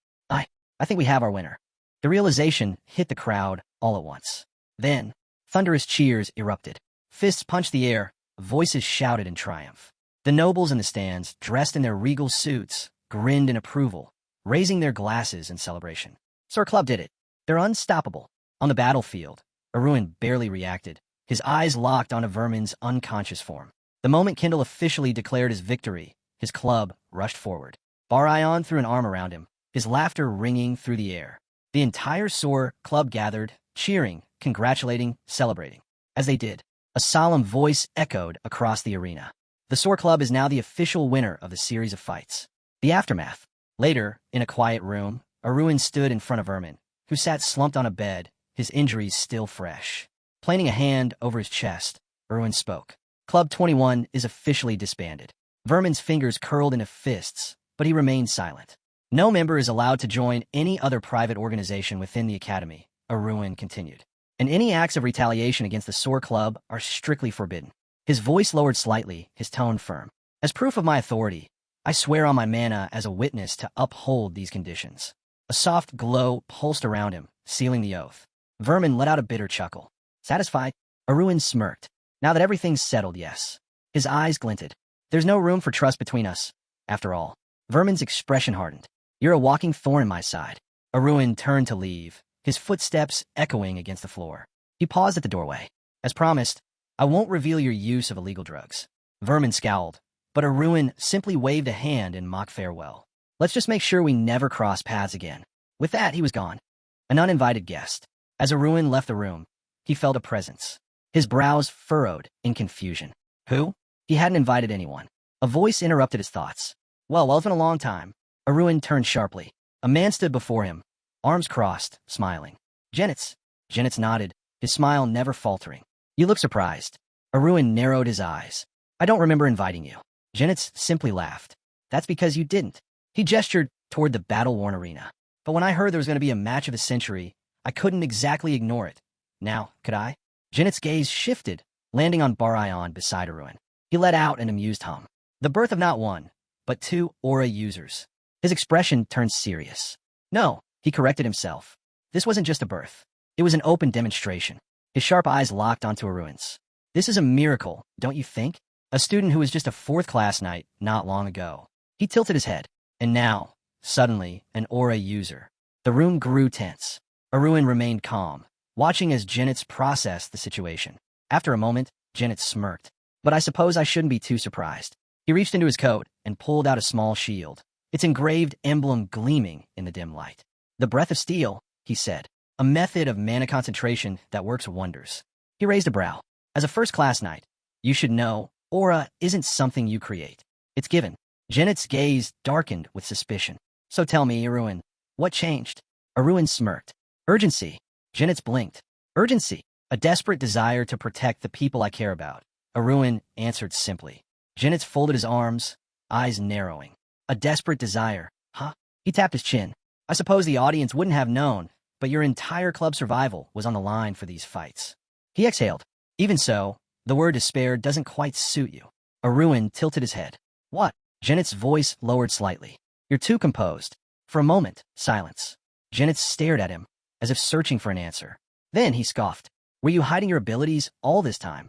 I think we have our winner. The realization hit the crowd all at once. Then, thunderous cheers erupted. Fists punched the air, voices shouted in triumph. The nobles in the stands, dressed in their regal suits, grinned in approval, raising their glasses in celebration. Sir Club did it. They're unstoppable. On the battlefield, Arun barely reacted, his eyes locked onto Vermin's unconscious form. The moment Kendall officially declared his victory, his club rushed forward. Barayon threw an arm around him, his laughter ringing through the air. The entire Soar Club gathered, cheering, congratulating, celebrating. As they did, a solemn voice echoed across the arena. The Soar Club is now the official winner of the series of fights. The aftermath. Later, in a quiet room, Arun stood in front of Vermin, who sat slumped on a bed, his injuries still fresh. Planing a hand over his chest, Arun spoke. Club 21 is officially disbanded. Vermin's fingers curled into fists, but he remained silent. No member is allowed to join any other private organization within the Academy, Arun continued. And any acts of retaliation against the Soar Club are strictly forbidden. His voice lowered slightly, his tone firm. As proof of my authority, I swear on my mana as a witness to uphold these conditions. A soft glow pulsed around him, sealing the oath. Vermin let out a bitter chuckle. Satisfied, Arun smirked. Now that everything's settled, yes. His eyes glinted. There's no room for trust between us, after all. Vermin's expression hardened. You're a walking thorn in my side. Arun turned to leave, his footsteps echoing against the floor. He paused at the doorway. As promised, I won't reveal your use of illegal drugs. Vermin scowled, but Arun simply waved a hand in mock farewell. Let's just make sure we never cross paths again. With that, he was gone. An uninvited guest. As Arun left the room, he felt a presence. His brows furrowed in confusion. Who? He hadn't invited anyone. A voice interrupted his thoughts. Well, it's been a long time. Arun turned sharply. A man stood before him, arms crossed, smiling. Genitz. Genitz nodded, his smile never faltering. You look surprised. Arun narrowed his eyes. I don't remember inviting you. Genitz simply laughed. That's because you didn't. He gestured toward the battle-worn arena. But when I heard there was going to be a match of the century, I couldn't exactly ignore it. Now, could I? Genitz's gaze shifted, landing on Barayon beside Arun. He let out an amused hum. The birth of not one, but two aura users. His expression turned serious. No, he corrected himself. This wasn't just a birth. It was an open demonstration. His sharp eyes locked onto Arun's. This is a miracle, don't you think? A student who was just a fourth-class knight not long ago. He tilted his head. And now, suddenly, an aura user. The room grew tense. Arun remained calm, watching as Genitz processed the situation. After a moment, Genitz smirked. But I suppose I shouldn't be too surprised. He reached into his coat and pulled out a small shield, its engraved emblem gleaming in the dim light. The breath of steel, he said, a method of mana concentration that works wonders. He raised a brow. As a first-class knight, you should know, aura isn't something you create. It's given. Genitz's gaze darkened with suspicion. So tell me, Arun, what changed? Arun smirked. Urgency. Genitz blinked. Urgency. A desperate desire to protect the people I care about. Arun answered simply. Genitz folded his arms, eyes narrowing. A desperate desire, huh? He tapped his chin. I suppose the audience wouldn't have known, but your entire club survival was on the line for these fights. He exhaled. Even so, the word despair doesn't quite suit you. Arun tilted his head. What? Janet's voice lowered slightly. You're too composed. For a moment, silence. Janet stared at him, as if searching for an answer. Then he scoffed. Were you hiding your abilities all this time?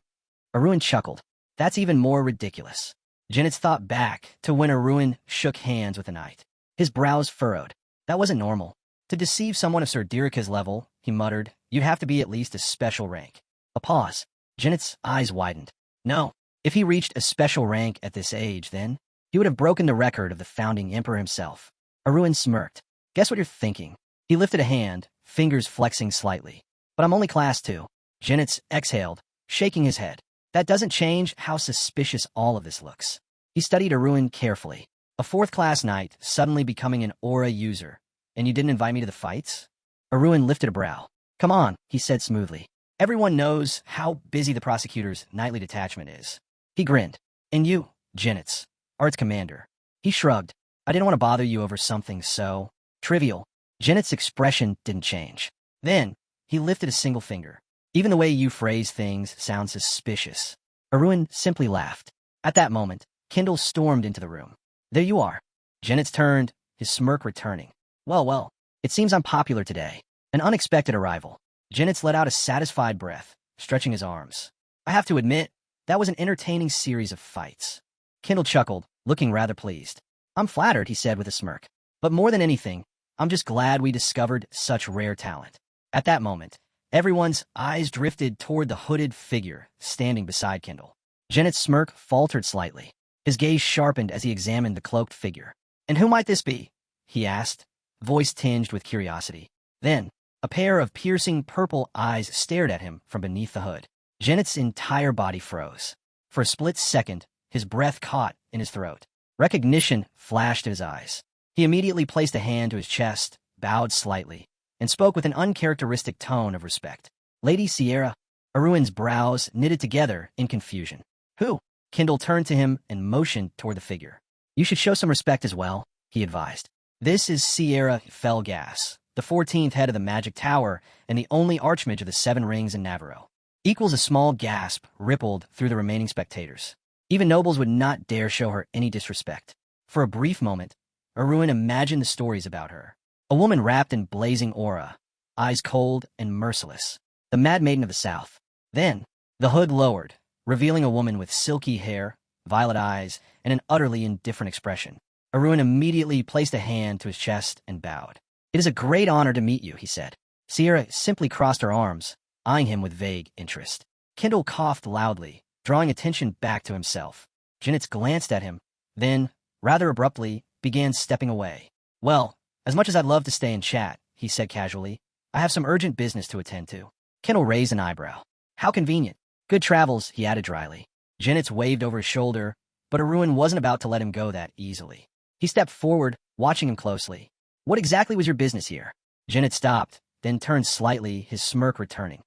Arun chuckled. That's even more ridiculous. Janet's thought back to when Arun shook hands with the knight. His brows furrowed. That wasn't normal. To deceive someone of Sir Dirika's level, he muttered, you'd have to be at least a special rank. A pause. Janet's eyes widened. No. If he reached a special rank at this age, then he would have broken the record of the founding emperor himself. Arun smirked. Guess what you're thinking? He lifted a hand, fingers flexing slightly. But I'm only class 2. Janet's exhaled, shaking his head. That doesn't change how suspicious all of this looks. He studied Arun carefully. A 4th-class knight suddenly becoming an aura user. And you didn't invite me to the fights? Arun lifted a brow. Come on, he said smoothly. Everyone knows how busy the prosecutor's nightly detachment is. He grinned. And you, Janet's, are its commander. He shrugged. I didn't want to bother you over something so trivial. Janet's expression didn't change. Then, he lifted a single finger. Even the way you phrase things sounds suspicious. Arun simply laughed. At that moment, Kendall stormed into the room. There you are. Janet's turned, his smirk returning. Well, it seems I'm popular today. An unexpected arrival. Janet's let out a satisfied breath, stretching his arms. I have to admit, that was an entertaining series of fights. Kendall chuckled, looking rather pleased. I'm flattered, he said with a smirk. But more than anything, I'm just glad we discovered such rare talent. At that moment, everyone's eyes drifted toward the hooded figure standing beside Kendall. Janet's smirk faltered slightly. His gaze sharpened as he examined the cloaked figure. And who might this be? He asked, voice tinged with curiosity. Then, a pair of piercing purple eyes stared at him from beneath the hood. Janet's entire body froze. For a split second, his breath caught in his throat. Recognition flashed in his eyes. He immediately placed a hand to his chest, bowed slightly, and spoke with an uncharacteristic tone of respect. Lady Sierra. Arun's brows knitted together in confusion. Who? Kendall turned to him and motioned toward the figure. You should show some respect as well, he advised. This is Sierra Felgas, the 14th head of the Magic Tower and the only archmage of the 7 Rings in Navarro. Equals a small gasp rippled through the remaining spectators. Even nobles would not dare show her any disrespect. For a brief moment, Arun imagined the stories about her. A woman wrapped in blazing aura, eyes cold and merciless. The Mad Maiden of the South. Then, the hood lowered, revealing a woman with silky hair, violet eyes, and an utterly indifferent expression. Arun immediately placed a hand to his chest and bowed. It is a great honor to meet you, he said. Sierra simply crossed her arms, eyeing him with vague interest. Kendall coughed loudly, drawing attention back to himself. Janet's glanced at him, then, rather abruptly, began stepping away. Well, as much as I'd love to stay and chat, he said casually, I have some urgent business to attend to. Kendall raised an eyebrow. How convenient. Good travels, he added dryly. Janet's waved over his shoulder, but Arun wasn't about to let him go that easily. He stepped forward, watching him closely. What exactly was your business here? Janet stopped, then turned slightly, his smirk returning.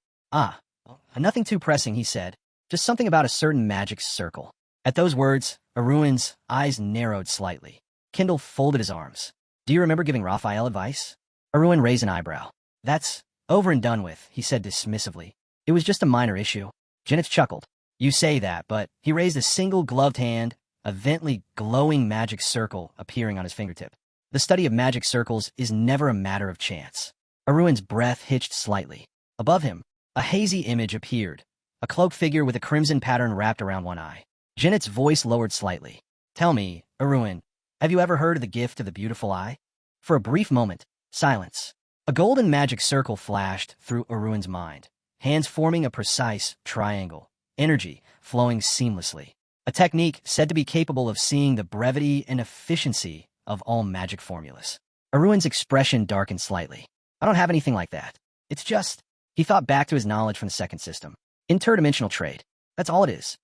Nothing too pressing, he said. Just something about a certain magic circle. At those words, Arun's eyes narrowed slightly. Kendall folded his arms. Do you remember giving Raphael advice? Arun raised an eyebrow. That's over and done with, he said dismissively. It was just a minor issue. Janet chuckled. You say that, but he raised a single gloved hand, a faintly glowing magic circle appearing on his fingertip. The study of magic circles is never a matter of chance. Arun's breath hitched slightly. Above him, a hazy image appeared, a cloaked figure with a crimson pattern wrapped around one eye. Janet's voice lowered slightly. Tell me, Arun, have you ever heard of the gift of the beautiful eye? For a brief moment, silence. A golden magic circle flashed through Arun's mind, hands forming a precise triangle, energy flowing seamlessly. A technique said to be capable of seeing the brevity and efficiency of all magic formulas. Arun's expression darkened slightly. I don't have anything like that. It's just, he thought back to his knowledge from the second system. Interdimensional trade. That's all it is.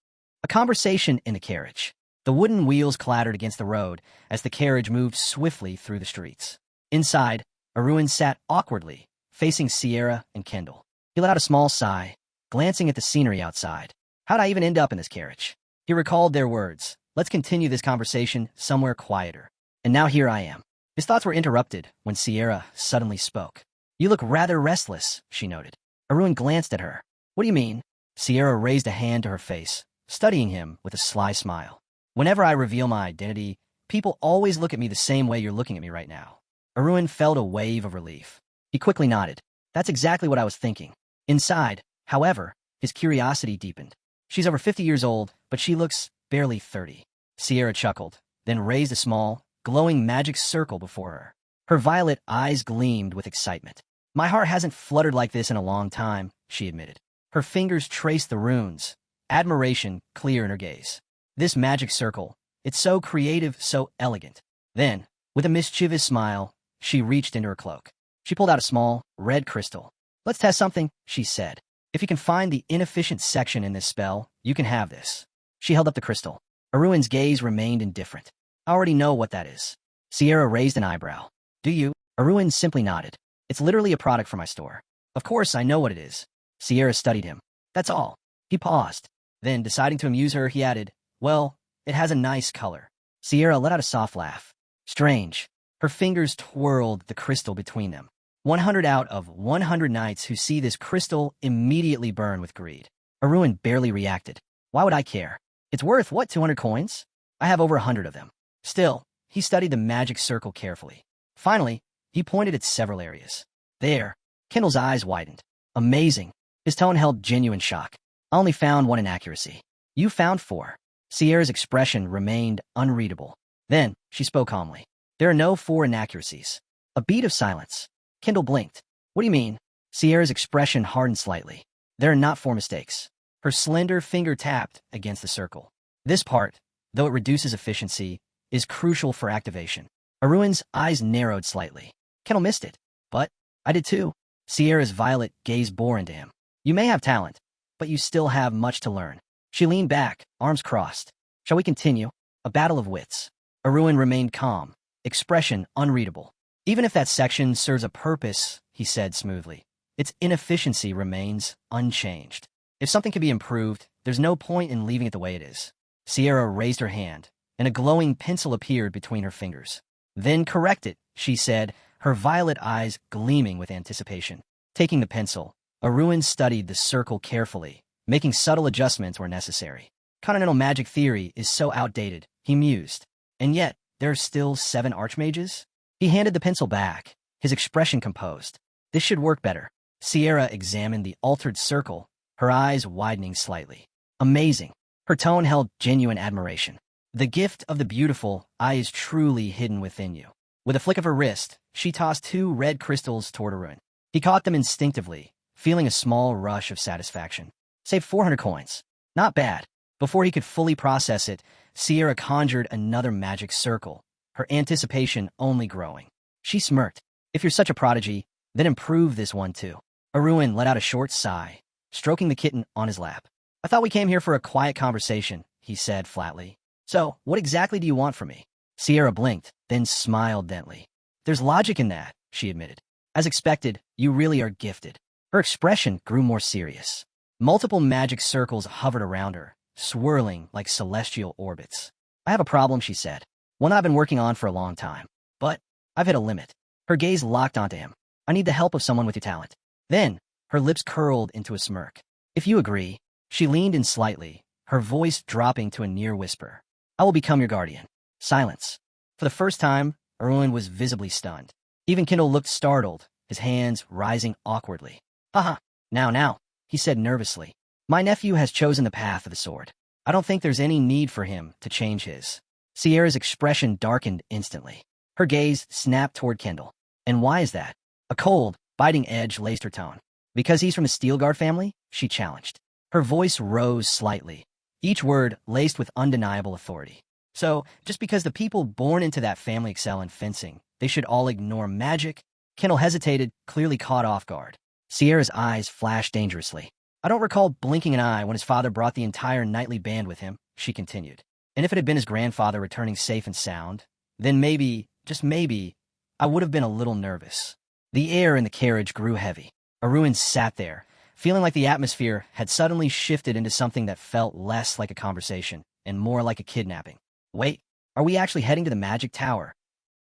A conversation in a carriage. The wooden wheels clattered against the road as the carriage moved swiftly through the streets. Inside, Arun sat awkwardly, facing Sierra and Kendall. He let out a small sigh, glancing at the scenery outside. How'd I even end up in this carriage? He recalled their words. Let's continue this conversation somewhere quieter. And now here I am. His thoughts were interrupted when Sierra suddenly spoke. You look rather restless, she noted. Arun glanced at her. What do you mean? Sierra raised a hand to her face, studying him with a sly smile. Whenever I reveal my identity, people always look at me the same way you're looking at me right now. Arun felt a wave of relief. He quickly nodded. That's exactly what I was thinking. Inside, however, his curiosity deepened. She's over 50 years old, but she looks barely 30. Sierra chuckled, then raised a small, glowing magic circle before her. Her violet eyes gleamed with excitement. My heart hasn't fluttered like this in a long time, she admitted. Her fingers traced the runes, admiration clear in her gaze. This magic circle, it's so creative, so elegant. Then, with a mischievous smile, she reached into her cloak. She pulled out a small, red crystal. Let's test something, she said. If you can find the inefficient section in this spell, you can have this. She held up the crystal. Arun's gaze remained indifferent. I already know what that is. Sierra raised an eyebrow. Do you? Arun simply nodded. It's literally a product from my store. Of course, I know what it is. Sierra studied him. That's all. He paused. Then, deciding to amuse her, he added, well, it has a nice color. Sierra let out a soft laugh. Strange. Her fingers twirled the crystal between them. 100 out of 100 knights who see this crystal immediately burn with greed. Arun barely reacted. Why would I care? It's worth, what, 200 coins? I have over 100 of them. Still, he studied the magic circle carefully. Finally, he pointed at several areas. There, Kendall's eyes widened. Amazing. His tone held genuine shock. I only found one inaccuracy. You found 4. Sierra's expression remained unreadable. Then, she spoke calmly. There are no 4 inaccuracies. A beat of silence. Kendall blinked. What do you mean? Sierra's expression hardened slightly. There are not 4 mistakes. Her slender finger tapped against the circle. This part, though it reduces efficiency, is crucial for activation. Arun's eyes narrowed slightly. Kendall missed it. But I did too. Sierra's violet gaze bore into him. You may have talent, but you still have much to learn. She leaned back, arms crossed. Shall we continue? A battle of wits. Arun remained calm, expression unreadable. Even if that section serves a purpose, he said smoothly, its inefficiency remains unchanged. If something can be improved, there's no point in leaving it the way it is. Sierra raised her hand, and a glowing pencil appeared between her fingers. Then correct it, she said, her violet eyes gleaming with anticipation. Taking the pencil, Arun studied the circle carefully, making subtle adjustments where necessary. Continental magic theory is so outdated, he mused. And yet, there are still 7 archmages? He handed the pencil back, his expression composed. This should work better. Sierra examined the altered circle, her eyes widening slightly. Amazing. Her tone held genuine admiration. The gift of the beautiful eye is truly hidden within you. With a flick of her wrist, she tossed 2 red crystals toward Arun. He caught them instinctively, feeling a small rush of satisfaction. Saved 400 coins. Not bad. Before he could fully process it, Sierra conjured another magic circle, her anticipation only growing. She smirked. If you're such a prodigy, then improve this one too. Arun let out a short sigh, stroking the kitten on his lap. I thought we came here for a quiet conversation, he said flatly. So, what exactly do you want from me? Sierra blinked, then smiled gently. There's logic in that, she admitted. As expected, you really are gifted. Her expression grew more serious. Multiple magic circles hovered around her, swirling like celestial orbits. I have a problem, she said. One I've been working on for a long time. But I've hit a limit. Her gaze locked onto him. I need the help of someone with your talent. Then, her lips curled into a smirk. If you agree, she leaned in slightly, her voice dropping to a near whisper. I will become your guardian. Silence. For the first time, Arun was visibly stunned. Even Kendall looked startled, his hands rising awkwardly. Haha, now, he said nervously. My nephew has chosen the path of the sword. I don't think there's any need for him to change his. Sierra's expression darkened instantly. Her gaze snapped toward Kendall. And why is that? A cold, biting edge laced her tone. Because he's from the Steelguard family? She challenged. Her voice rose slightly, each word laced with undeniable authority. So, just because the people born into that family excel in fencing, they should all ignore magic? Kendall hesitated, clearly caught off guard. Sierra's eyes flashed dangerously. I don't recall blinking an eye when his father brought the entire knightly band with him, she continued. And if it had been his grandfather returning safe and sound, then maybe, just maybe, I would have been a little nervous. The air in the carriage grew heavy. Arun sat there, feeling like the atmosphere had suddenly shifted into something that felt less like a conversation and more like a kidnapping. Wait, are we actually heading to the magic tower?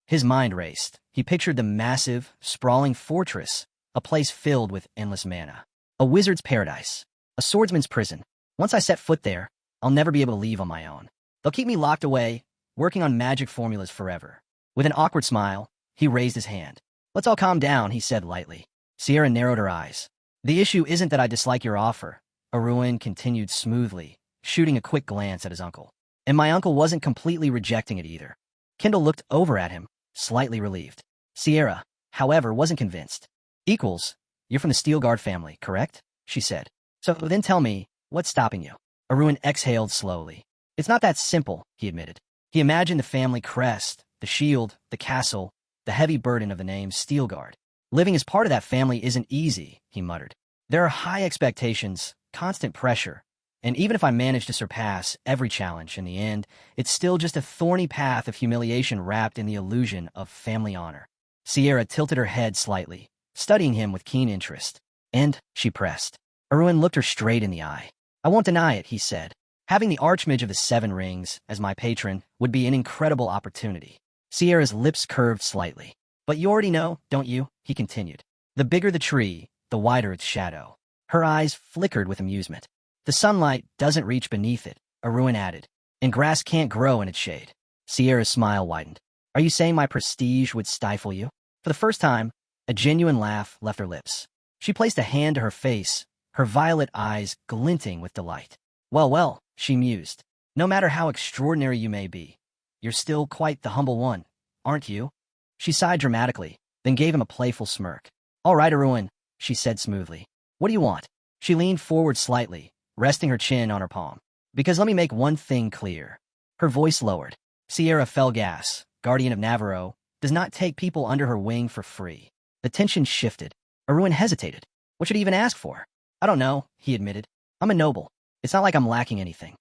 His mind raced. He pictured the massive, sprawling fortress, a place filled with endless mana. A wizard's paradise. A swordsman's prison. Once I set foot there, I'll never be able to leave on my own. They'll keep me locked away, working on magic formulas forever. With an awkward smile, he raised his hand. Let's all calm down, he said lightly. Sierra narrowed her eyes. The issue isn't that I dislike your offer, Arun continued smoothly, shooting a quick glance at his uncle. And my uncle wasn't completely rejecting it either. Kendall looked over at him, slightly relieved. Sierra, however, wasn't convinced. Equals, you're from the Steel Guard family, correct? She said. So then tell me, what's stopping you? Arun exhaled slowly. It's not that simple, he admitted. He imagined the family crest, the shield, the castle, the heavy burden of the name Steel Guard. Living as part of that family isn't easy, he muttered. There are high expectations, constant pressure, and even if I manage to surpass every challenge in the end, it's still just a thorny path of humiliation wrapped in the illusion of family honor. Sierra tilted her head slightly, studying him with keen interest. And, she pressed. Arun looked her straight in the eye. I won't deny it, he said. Having the Archmage of the Seven Rings as my patron would be an incredible opportunity. Sierra's lips curved slightly. But you already know, don't you? He continued. The bigger the tree, the wider its shadow. Her eyes flickered with amusement. The sunlight doesn't reach beneath it, Arun added, and grass can't grow in its shade. Sierra's smile widened. Are you saying my prestige would stifle you? For the first time, a genuine laugh left her lips. She placed a hand to her face, her violet eyes glinting with delight. Well, she mused. No matter how extraordinary you may be, you're still quite the humble one, aren't you? She sighed dramatically, then gave him a playful smirk. All right, Arun, she said smoothly. What do you want? She leaned forward slightly, resting her chin on her palm. Because let me make one thing clear. Her voice lowered. Sierra Felgas, Guardian of Navarro, does not take people under her wing for free. The tension shifted. Arun hesitated. What should he even ask for? I don't know, he admitted. I'm a noble. It's not like I'm lacking anything.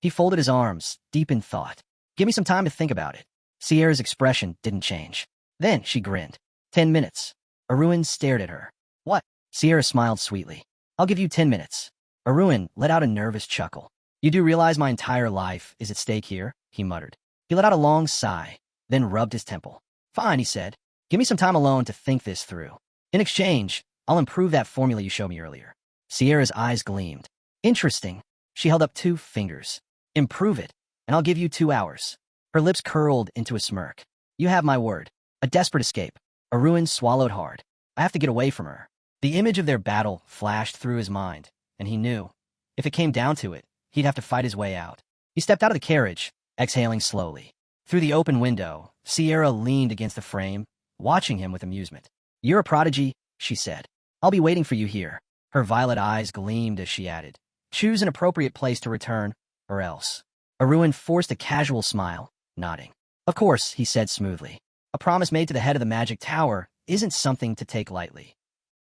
He folded his arms, deep in thought. Give me some time to think about it. Sierra's expression didn't change. Then she grinned. 10 minutes. Arun stared at her. What? Sierra smiled sweetly. I'll give you 10 minutes. Arun let out a nervous chuckle. You do realize my entire life is at stake here? He muttered. He let out a long sigh, then rubbed his temple. Fine, he said. Give me some time alone to think this through. In exchange, I'll improve that formula you showed me earlier. Sierra's eyes gleamed. Interesting. She held up 2 fingers. Improve it, and I'll give you 2 hours. Her lips curled into a smirk. You have my word. A desperate escape. Arun swallowed hard. I have to get away from her. The image of their battle flashed through his mind, and he knew, if it came down to it, he'd have to fight his way out. He stepped out of the carriage, exhaling slowly. Through the open window, Sierra leaned against the frame, watching him with amusement. You're a prodigy, she said. I'll be waiting for you here. Her violet eyes gleamed as she added. Choose an appropriate place to return, or else. Arun forced a casual smile, nodding. Of course, he said smoothly. A promise made to the head of the magic tower isn't something to take lightly.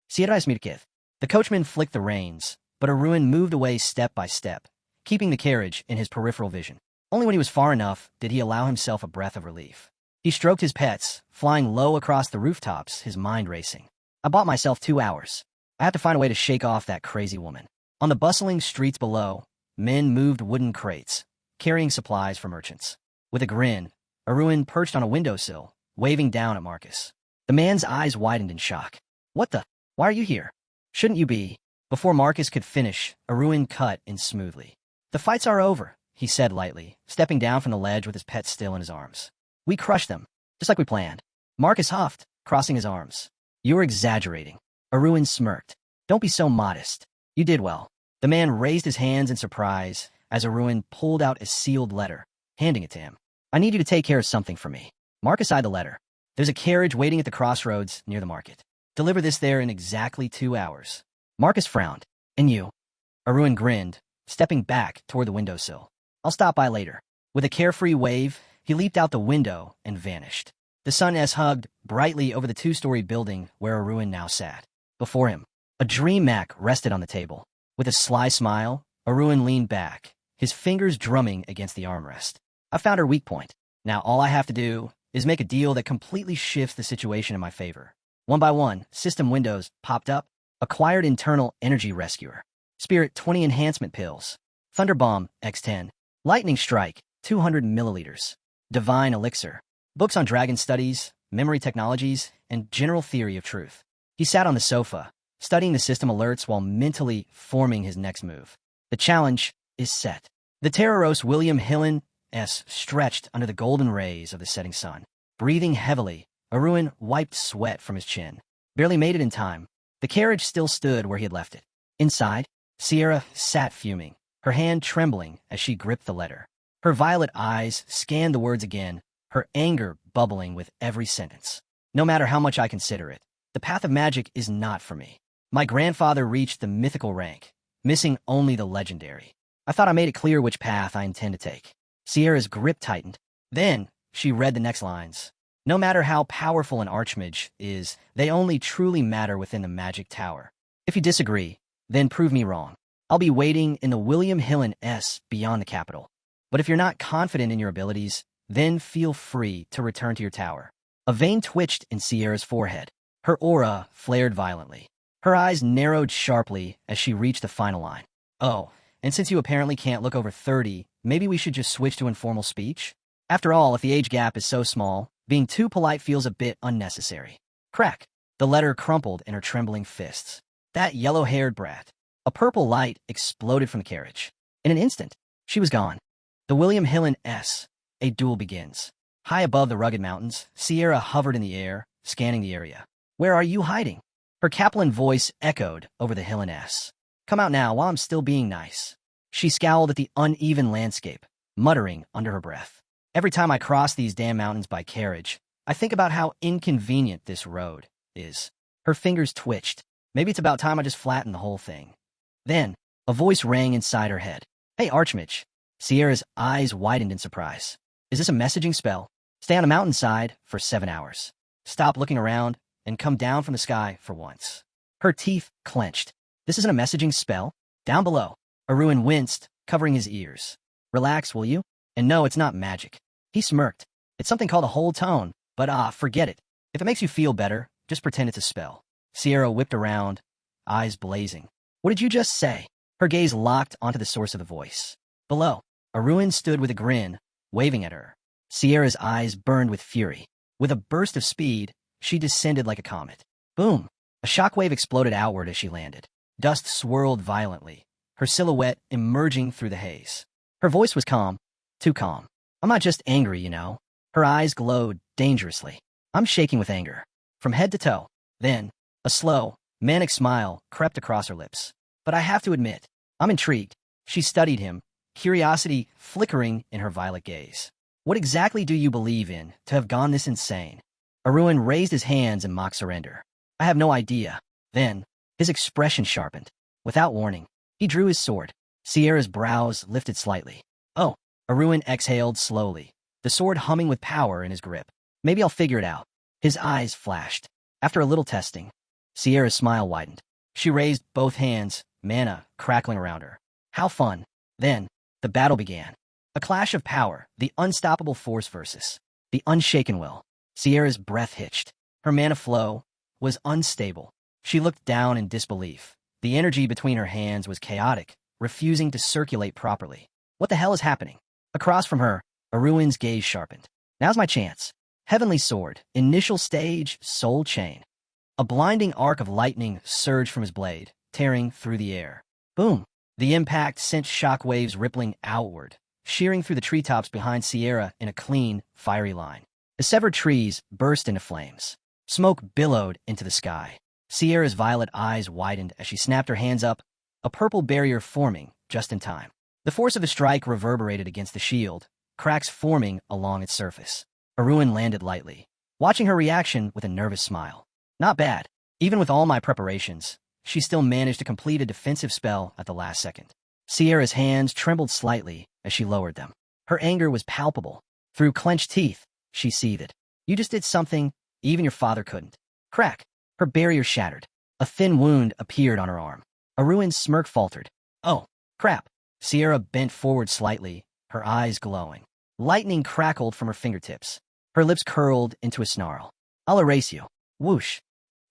Sierra Smirkev. The coachman flicked the reins, but Arun moved away step by step, keeping the carriage in his peripheral vision. Only when he was far enough did he allow himself a breath of relief. He stroked his pets, flying low across the rooftops, his mind racing. I bought myself 2 hours. I have to find a way to shake off that crazy woman. On the bustling streets below, men moved wooden crates, carrying supplies for merchants. With a grin, Arun perched on a windowsill, waving down at Marcus. The man's eyes widened in shock. What the? Why are you here? Shouldn't you be? Before Marcus could finish, Arun cut in smoothly. The fights are over, he said lightly, stepping down from the ledge with his pet still in his arms. We crushed them, just like we planned. Marcus huffed, crossing his arms. You're exaggerating. Arun smirked. Don't be so modest. You did well. The man raised his hands in surprise as Arun pulled out a sealed letter, handing it to him. I need you to take care of something for me. Marcus eyed the letter. There's a carriage waiting at the crossroads near the market. Deliver this there in exactly 2 hours. Marcus frowned. And you? Arun grinned, stepping back toward the windowsill. I'll stop by later. With a carefree wave, he leaped out the window and vanished. The sun hugged brightly over the 2-story building where Arun now sat. Before him, a dream Mac rested on the table. With a sly smile, Arun leaned back, his fingers drumming against the armrest. I found her weak point. Now all I have to do is make a deal that completely shifts the situation in my favor. One by one, system windows popped up. Acquired internal energy rescuer. Spirit 20 enhancement pills. Thunderbomb X10. Lightning Strike 200 milliliters. Divine Elixir. Books on dragon studies, memory technologies, and general theory of truth. He sat on the sofa, studying the system alerts while mentally forming his next move. The challenge is set. The Terroros William Hillen S. stretched under the golden rays of the setting sun. Breathing heavily, Arun wiped sweat from his chin. Barely made it in time. The carriage still stood where he had left it. Inside, Sierra sat fuming, her hand trembling as she gripped the letter. Her violet eyes scanned the words again, her anger bubbling with every sentence. No matter how much I consider it, the path of magic is not for me. My grandfather reached the mythical rank, missing only the legendary. I thought I made it clear which path I intend to take. Sierra's grip tightened. Then, she read the next lines. No matter how powerful an archmage is, they only truly matter within the magic tower. If you disagree, then prove me wrong. I'll be waiting in the William Hillen S beyond the capital. But if you're not confident in your abilities, then feel free to return to your tower. A vein twitched in Sierra's forehead. Her aura flared violently. Her eyes narrowed sharply as she reached the final line. Oh, and since you apparently can't look over 30, maybe we should just switch to informal speech? After all, if the age gap is so small, being too polite feels a bit unnecessary. Crack! The letter crumpled in her trembling fists. That yellow-haired brat. A purple light exploded from the carriage. In an instant, she was gone. The William Hillen S. A duel begins. High above the rugged mountains, Sierra hovered in the air, scanning the area. Where are you hiding? Her Kaplan voice echoed over the Hillen S. Come out now while I'm still being nice. She scowled at the uneven landscape, muttering under her breath. Every time I cross these damn mountains by carriage, I think about how inconvenient this road is. Her fingers twitched. Maybe it's about time I just flattened the whole thing. Then, a voice rang inside her head. Hey, Archmage. Sierra's eyes widened in surprise. Is this a messaging spell? Stay on a mountainside for 7 hours. Stop looking around and come down from the sky for once. Her teeth clenched. This isn't a messaging spell? Down below, Arun winced, covering his ears. Relax, will you? And no, it's not magic. He smirked. It's something called a whole tone, but forget it. If it makes you feel better, just pretend it's a spell. Sierra whipped around, eyes blazing. What did you just say? Her gaze locked onto the source of the voice. Below, Arun stood with a grin, waving at her. Sierra's eyes burned with fury. With a burst of speed, she descended like a comet. Boom! A shockwave exploded outward as she landed. Dust swirled violently, her silhouette emerging through the haze. Her voice was calm, too calm. I'm not just angry, you know. Her eyes glowed dangerously. I'm shaking with anger, from head to toe. Then, a slow, manic smile crept across her lips. But I have to admit, I'm intrigued. She studied him, curiosity flickering in her violet gaze. What exactly do you believe in to have gone this insane? Arun raised his hands in mock surrender. I have no idea. Then, his expression sharpened. Without warning, he drew his sword. Sierra's brows lifted slightly. Oh, Arun exhaled slowly, the sword humming with power in his grip. Maybe I'll figure it out. His eyes flashed. After a little testing, Sierra's smile widened. She raised both hands, mana crackling around her. How fun. Then, the battle began. A clash of power, the unstoppable force versus the unshaken will. Sierra's breath hitched. Her mana flow was unstable. She looked down in disbelief. The energy between her hands was chaotic, refusing to circulate properly. What the hell is happening? Across from her, Arun's gaze sharpened. Now's my chance. Heavenly Sword, initial stage, soul chain. A blinding arc of lightning surged from his blade, tearing through the air. Boom! The impact sent shockwaves rippling outward, shearing through the treetops behind Sierra in a clean, fiery line. The severed trees burst into flames. Smoke billowed into the sky. Sierra's violet eyes widened as she snapped her hands up, a purple barrier forming just in time. The force of the strike reverberated against the shield, cracks forming along its surface. Arun landed lightly, watching her reaction with a nervous smile. Not bad. Even with all my preparations, she still managed to complete a defensive spell at the last second. Sierra's hands trembled slightly as she lowered them. Her anger was palpable. Through clenched teeth, she seethed. You just did something even your father couldn't. Crack! Her barrier shattered. A thin wound appeared on her arm. Arun's smirk faltered. Oh, crap. Sierra bent forward slightly, her eyes glowing. Lightning crackled from her fingertips. Her lips curled into a snarl. I'll erase you. Whoosh.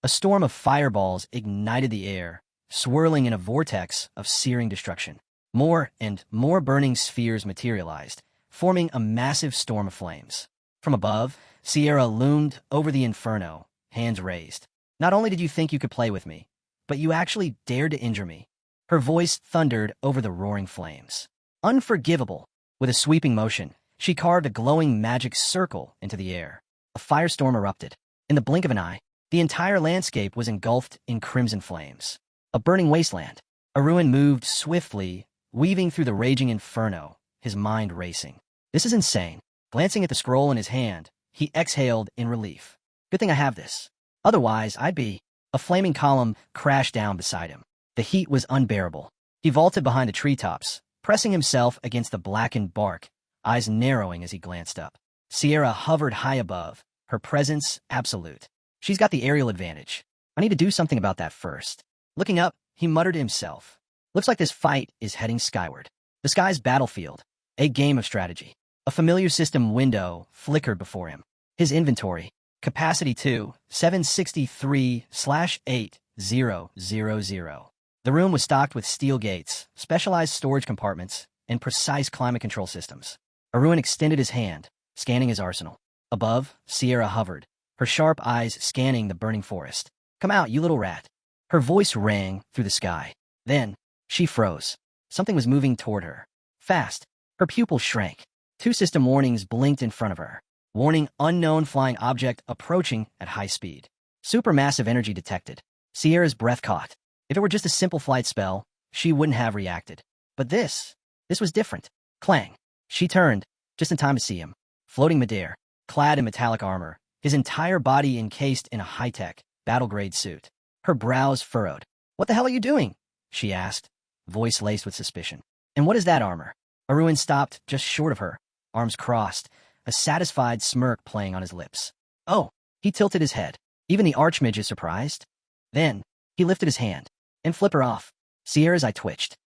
A storm of fireballs ignited the air, swirling in a vortex of searing destruction. More and more burning spheres materialized, forming a massive storm of flames. From above, Sierra loomed over the inferno, hands raised. Not only did you think you could play with me, but you actually dared to injure me. Her voice thundered over the roaring flames. Unforgivable. With a sweeping motion, she carved a glowing magic circle into the air. A firestorm erupted. In the blink of an eye, the entire landscape was engulfed in crimson flames. A burning wasteland. Arun moved swiftly, weaving through the raging inferno, his mind racing. This is insane. Glancing at the scroll in his hand, he exhaled in relief. Good thing I have this. Otherwise, I'd be... A flaming column crashed down beside him. The heat was unbearable. He vaulted behind the treetops, pressing himself against the blackened bark, eyes narrowing as he glanced up. Sierra hovered high above, her presence absolute. She's got the aerial advantage. I need to do something about that first. Looking up, he muttered to himself. Looks like this fight is heading skyward. The sky's battlefield, a game of strategy. A familiar system window flickered before him. His inventory, capacity 2, 763/8000. The room was stocked with steel gates, specialized storage compartments, and precise climate control systems. Arun extended his hand, scanning his arsenal. Above, Sierra hovered, her sharp eyes scanning the burning forest. Come out, you little rat. Her voice rang through the sky. Then, she froze. Something was moving toward her. Fast. Her pupils shrank. 2 system warnings blinked in front of her. Warning: unknown flying object approaching at high speed. Supermassive energy detected. Sierra's breath caught. If it were just a simple flight spell, she wouldn't have reacted. But this was different. Clang. She turned, just in time to see him. Floating midair, clad in metallic armor, his entire body encased in a high-tech, battle-grade suit. Her brows furrowed. What the hell are you doing? She asked, voice laced with suspicion. And what is that armor? Arun stopped just short of her, arms crossed, a satisfied smirk playing on his lips. Oh, he tilted his head. Even the archmage is surprised. Then, he lifted his hand and flipped her off. Sierra's eye twitched.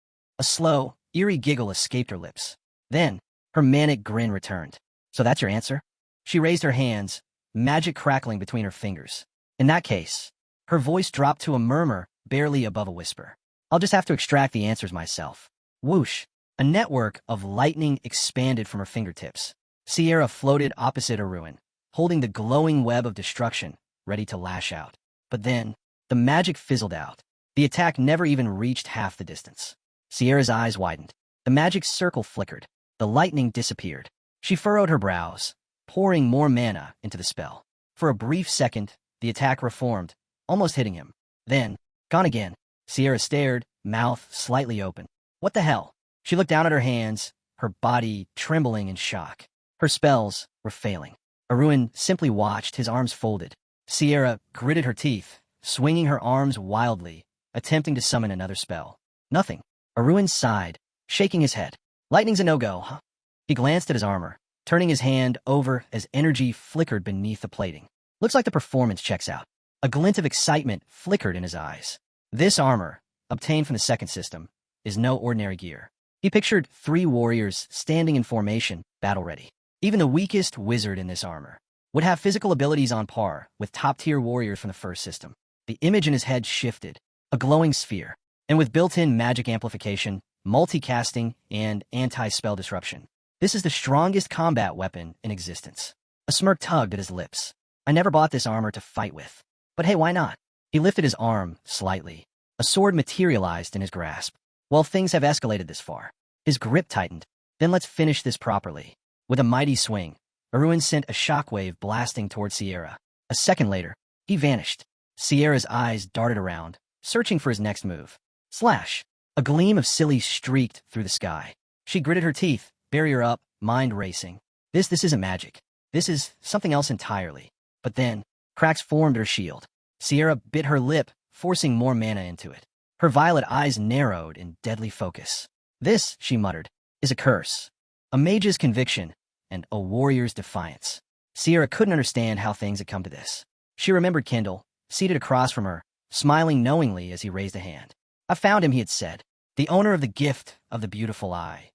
A slow, eerie giggle escaped her lips. Then, her manic grin returned. So that's your answer? She raised her hands, magic crackling between her fingers. In that case, her voice dropped to a murmur barely above a whisper. I'll just have to extract the answers myself. Whoosh! A network of lightning expanded from her fingertips. Sierra floated opposite Arun, holding the glowing web of destruction, ready to lash out. But then, the magic fizzled out. The attack never even reached half the distance. Sierra's eyes widened. The magic circle flickered. The lightning disappeared. She furrowed her brows, pouring more mana into the spell. For a brief second, the attack reformed, almost hitting him. Then, gone again. Sierra stared, mouth slightly open. What the hell? She looked down at her hands, her body trembling in shock. Her spells were failing. Arun simply watched, his arms folded. Sierra gritted her teeth, swinging her arms wildly, attempting to summon another spell. Nothing. Arun sighed, shaking his head. Lightning's a no-go, huh? He glanced at his armor, turning his hand over as energy flickered beneath the plating. Looks like the performance checks out. A glint of excitement flickered in his eyes. This armor, obtained from the second system, is no ordinary gear. He pictured 3 warriors standing in formation, battle-ready. Even the weakest wizard in this armor would have physical abilities on par with top-tier warriors from the first system. The image in his head shifted, a glowing sphere, and with built-in magic amplification, multicasting, and anti-spell disruption. This is the strongest combat weapon in existence. A smirk tugged at his lips. I never bought this armor to fight with. But hey, why not? He lifted his arm slightly. A sword materialized in his grasp. Well, things have escalated this far. His grip tightened. Then let's finish this properly. With a mighty swing, Arun sent a shockwave blasting toward Sierra. A second later, he vanished. Sierra's eyes darted around, searching for his next move. Slash! A gleam of silly streaked through the sky. She gritted her teeth, barrier up, mind racing. This isn't magic. This is something else entirely. But then, cracks formed her shield. Sierra bit her lip, forcing more mana into it. Her violet eyes narrowed in deadly focus. This, she muttered, is a curse. A mage's conviction, and a warrior's defiance. Sierra couldn't understand how things had come to this. She remembered Kendall, seated across from her, smiling knowingly as he raised a hand. I found him, he had said, the owner of the gift of the beautiful eye.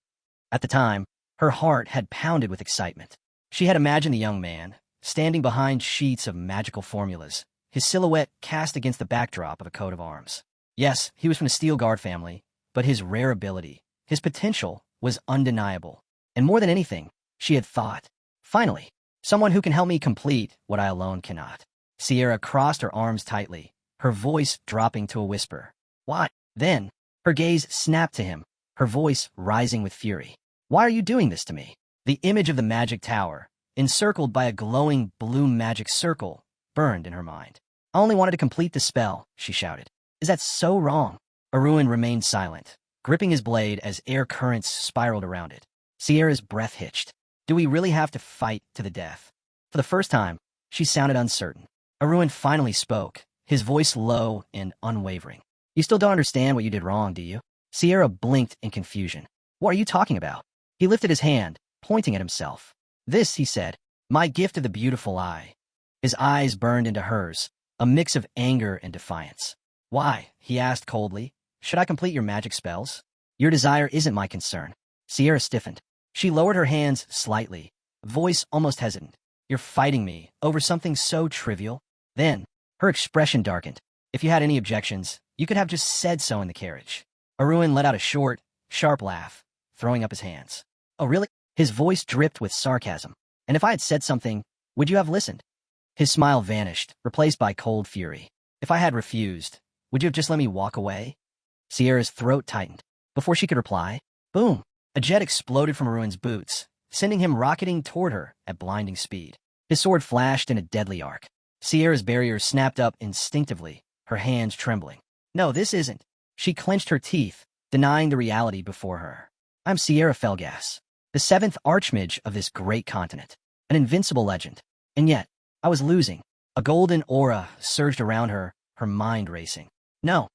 At the time, her heart had pounded with excitement. She had imagined the young man, standing behind sheets of magical formulas, his silhouette cast against the backdrop of a coat of arms. Yes, he was from the Steel Guard family, but his rare ability, his potential, was undeniable. And more than anything, she had thought, finally, someone who can help me complete what I alone cannot. Sierra crossed her arms tightly, her voice dropping to a whisper. Why? Then, her gaze snapped to him, her voice rising with fury. Why are you doing this to me? The image of the magic tower, encircled by a glowing blue magic circle, burned in her mind. I only wanted to complete the spell, she shouted. Is that so wrong? Arun remained silent, gripping his blade as air currents spiraled around it. Sierra's breath hitched. Do we really have to fight to the death? For the first time, she sounded uncertain. Arun finally spoke, his voice low and unwavering. You still don't understand what you did wrong, do you? Sierra blinked in confusion. What are you talking about? He lifted his hand, pointing at himself. This, he said, my gift of the beautiful eye. His eyes burned into hers, a mix of anger and defiance. Why? He asked coldly. Should I complete your magic spells? Your desire isn't my concern. Sierra stiffened. She lowered her hands slightly, voice almost hesitant. You're fighting me over something so trivial? Then, her expression darkened. If you had any objections, you could have just said so in the carriage. Arun let out a short, sharp laugh, throwing up his hands. Oh, really? His voice dripped with sarcasm. And if I had said something, would you have listened? His smile vanished, replaced by cold fury. If I had refused, would you have just let me walk away? Sierra's throat tightened. Before she could reply, boom! A jet exploded from Arun's boots, sending him rocketing toward her at blinding speed. His sword flashed in a deadly arc. Sierra's barrier snapped up instinctively, her hands trembling. No, this isn't. She clenched her teeth, denying the reality before her. I'm Sierra Felgas, the seventh archmage of this great continent, an invincible legend. And yet, I was losing. A golden aura surged around her, her mind racing. No,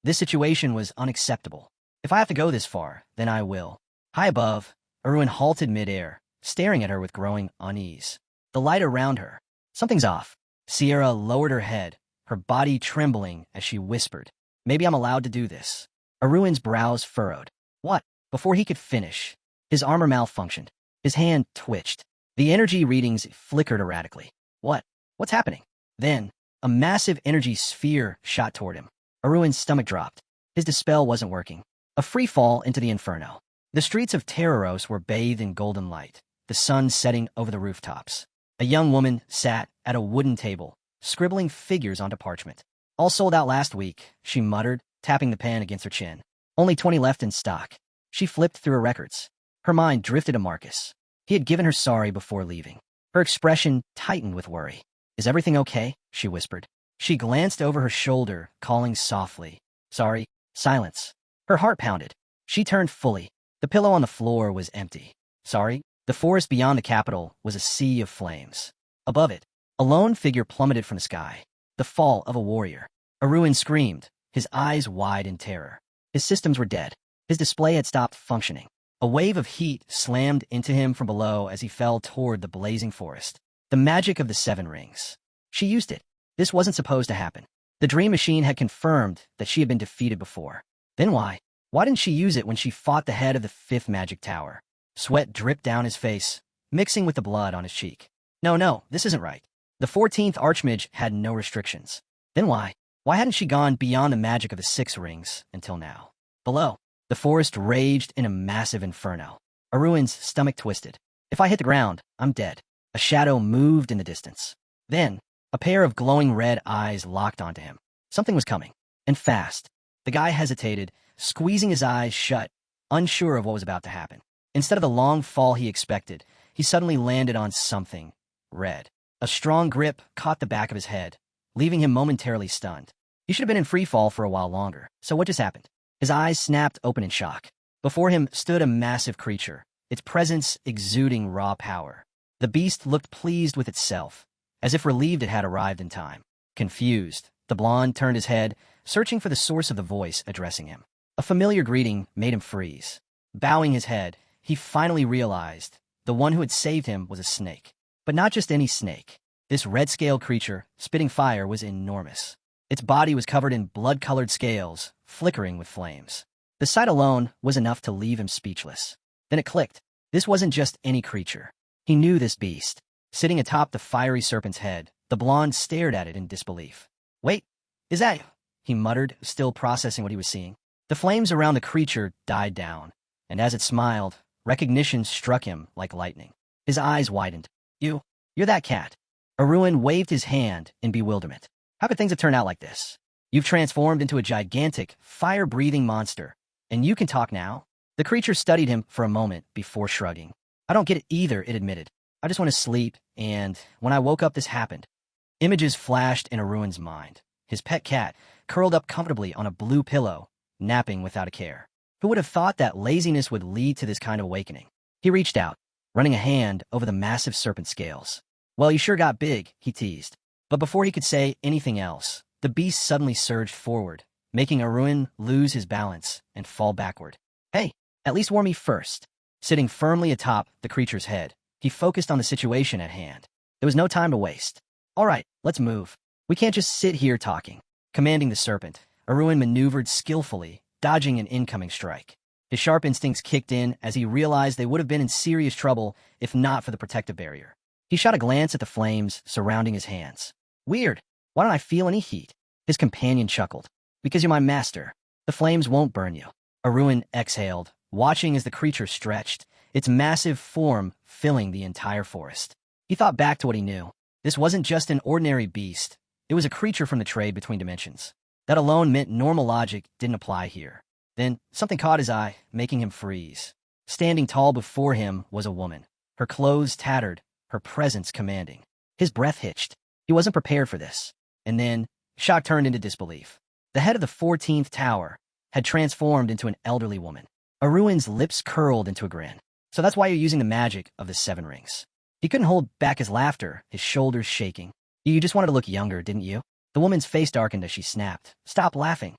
this situation was unacceptable. If I have to go this far, then I will. High above, Arun halted midair, staring at her with growing unease. The light around her. Something's off. Sierra lowered her head, her body trembling as she whispered, maybe I'm allowed to do this. Arun's brows furrowed. What? Before he could finish, his armor malfunctioned. His hand twitched. The energy readings flickered erratically. What's happening? Then, a massive energy sphere shot toward him. Arun's stomach dropped. His dispel wasn't working. A free fall into the inferno. The streets of Terraros were bathed in golden light, the sun setting over the rooftops. A young woman sat at a wooden table, scribbling figures onto parchment. All sold out last week, she muttered, tapping the pen against her chin. Only 20 left in stock. She flipped through her records. Her mind drifted to Marcus. He had given her sorry before leaving. Her expression tightened with worry. Is everything okay? She whispered. She glanced over her shoulder, calling softly. Sorry. Silence. Her heart pounded. She turned fully. The pillow on the floor was empty. Sorry. The forest beyond the capital was a sea of flames. Above it, a lone figure plummeted from the sky. The fall of a warrior. Arun screamed, his eyes wide in terror. His systems were dead. His display had stopped functioning. A wave of heat slammed into him from below as he fell toward the blazing forest. The magic of the 7 rings. She used it. This wasn't supposed to happen. The dream machine had confirmed that she had been defeated before. Then why? Why didn't she use it when she fought the head of the 5th magic tower? Sweat dripped down his face, mixing with the blood on his cheek. No, this isn't right. The 14th archmage had no restrictions. Then why? Why hadn't she gone beyond the magic of the 6 rings until now? Below, the forest raged in a massive inferno. Arun's stomach twisted. If I hit the ground, I'm dead. A shadow moved in the distance. Then, a pair of glowing red eyes locked onto him. Something was coming, and fast. The guy hesitated, squeezing his eyes shut, unsure of what was about to happen. Instead of the long fall he expected, he suddenly landed on something red. A strong grip caught the back of his head, leaving him momentarily stunned. He should have been in free fall for a while longer. So what just happened? His eyes snapped open in shock. Before him stood a massive creature, its presence exuding raw power. The beast looked pleased with itself, as if relieved it had arrived in time. Confused, the blonde turned his head, searching for the source of the voice addressing him. A familiar greeting made him freeze. Bowing his head, he finally realized the one who had saved him was a snake. But not just any snake. This red-scaled creature, spitting fire, was enormous. Its body was covered in blood-colored scales, flickering with flames. The sight alone was enough to leave him speechless. Then it clicked. This wasn't just any creature. He knew this beast. Sitting atop the fiery serpent's head, the blonde stared at it in disbelief. Wait, is that... he muttered, still processing what he was seeing. The flames around the creature died down, and as it smiled, recognition struck him like lightning. His eyes widened. You're that cat. Arun waved his hand in bewilderment. How could things have turned out like this? You've transformed into a gigantic, fire-breathing monster, and you can talk now? The creature studied him for a moment before shrugging. I don't get it either, it admitted. I just want to sleep, and when I woke up, this happened. Images flashed in Arun's mind. His pet cat, curled up comfortably on a blue pillow, napping without a care. Who would have thought that laziness would lead to this kind of awakening? He reached out, running a hand over the massive serpent scales. Well, you sure got big, he teased. But before he could say anything else, the beast suddenly surged forward, making Arun lose his balance and fall backward. Hey, at least warn me first. Sitting firmly atop the creature's head, he focused on the situation at hand. There was no time to waste. All right, let's move. We can't just sit here talking. Commanding the serpent, Arun maneuvered skillfully, dodging an incoming strike. His sharp instincts kicked in as he realized they would have been in serious trouble if not for the protective barrier. He shot a glance at the flames surrounding his hands. Weird. Why don't I feel any heat? His companion chuckled. Because you're my master. The flames won't burn you. Arun exhaled, watching as the creature stretched, its massive form filling the entire forest. He thought back to what he knew. This wasn't just an ordinary beast. It was a creature from the trade between dimensions. That alone meant normal logic didn't apply here. Then something caught his eye, making him freeze. Standing tall before him was a woman, her clothes tattered, her presence commanding. His breath hitched. He wasn't prepared for this. And then, shock turned into disbelief. The head of the 14th tower had transformed into an elderly woman. Arun's lips curled into a grin. So that's why you're using the magic of the 7 rings. He couldn't hold back his laughter, his shoulders shaking. You just wanted to look younger, didn't you? The woman's face darkened as she snapped. Stop laughing.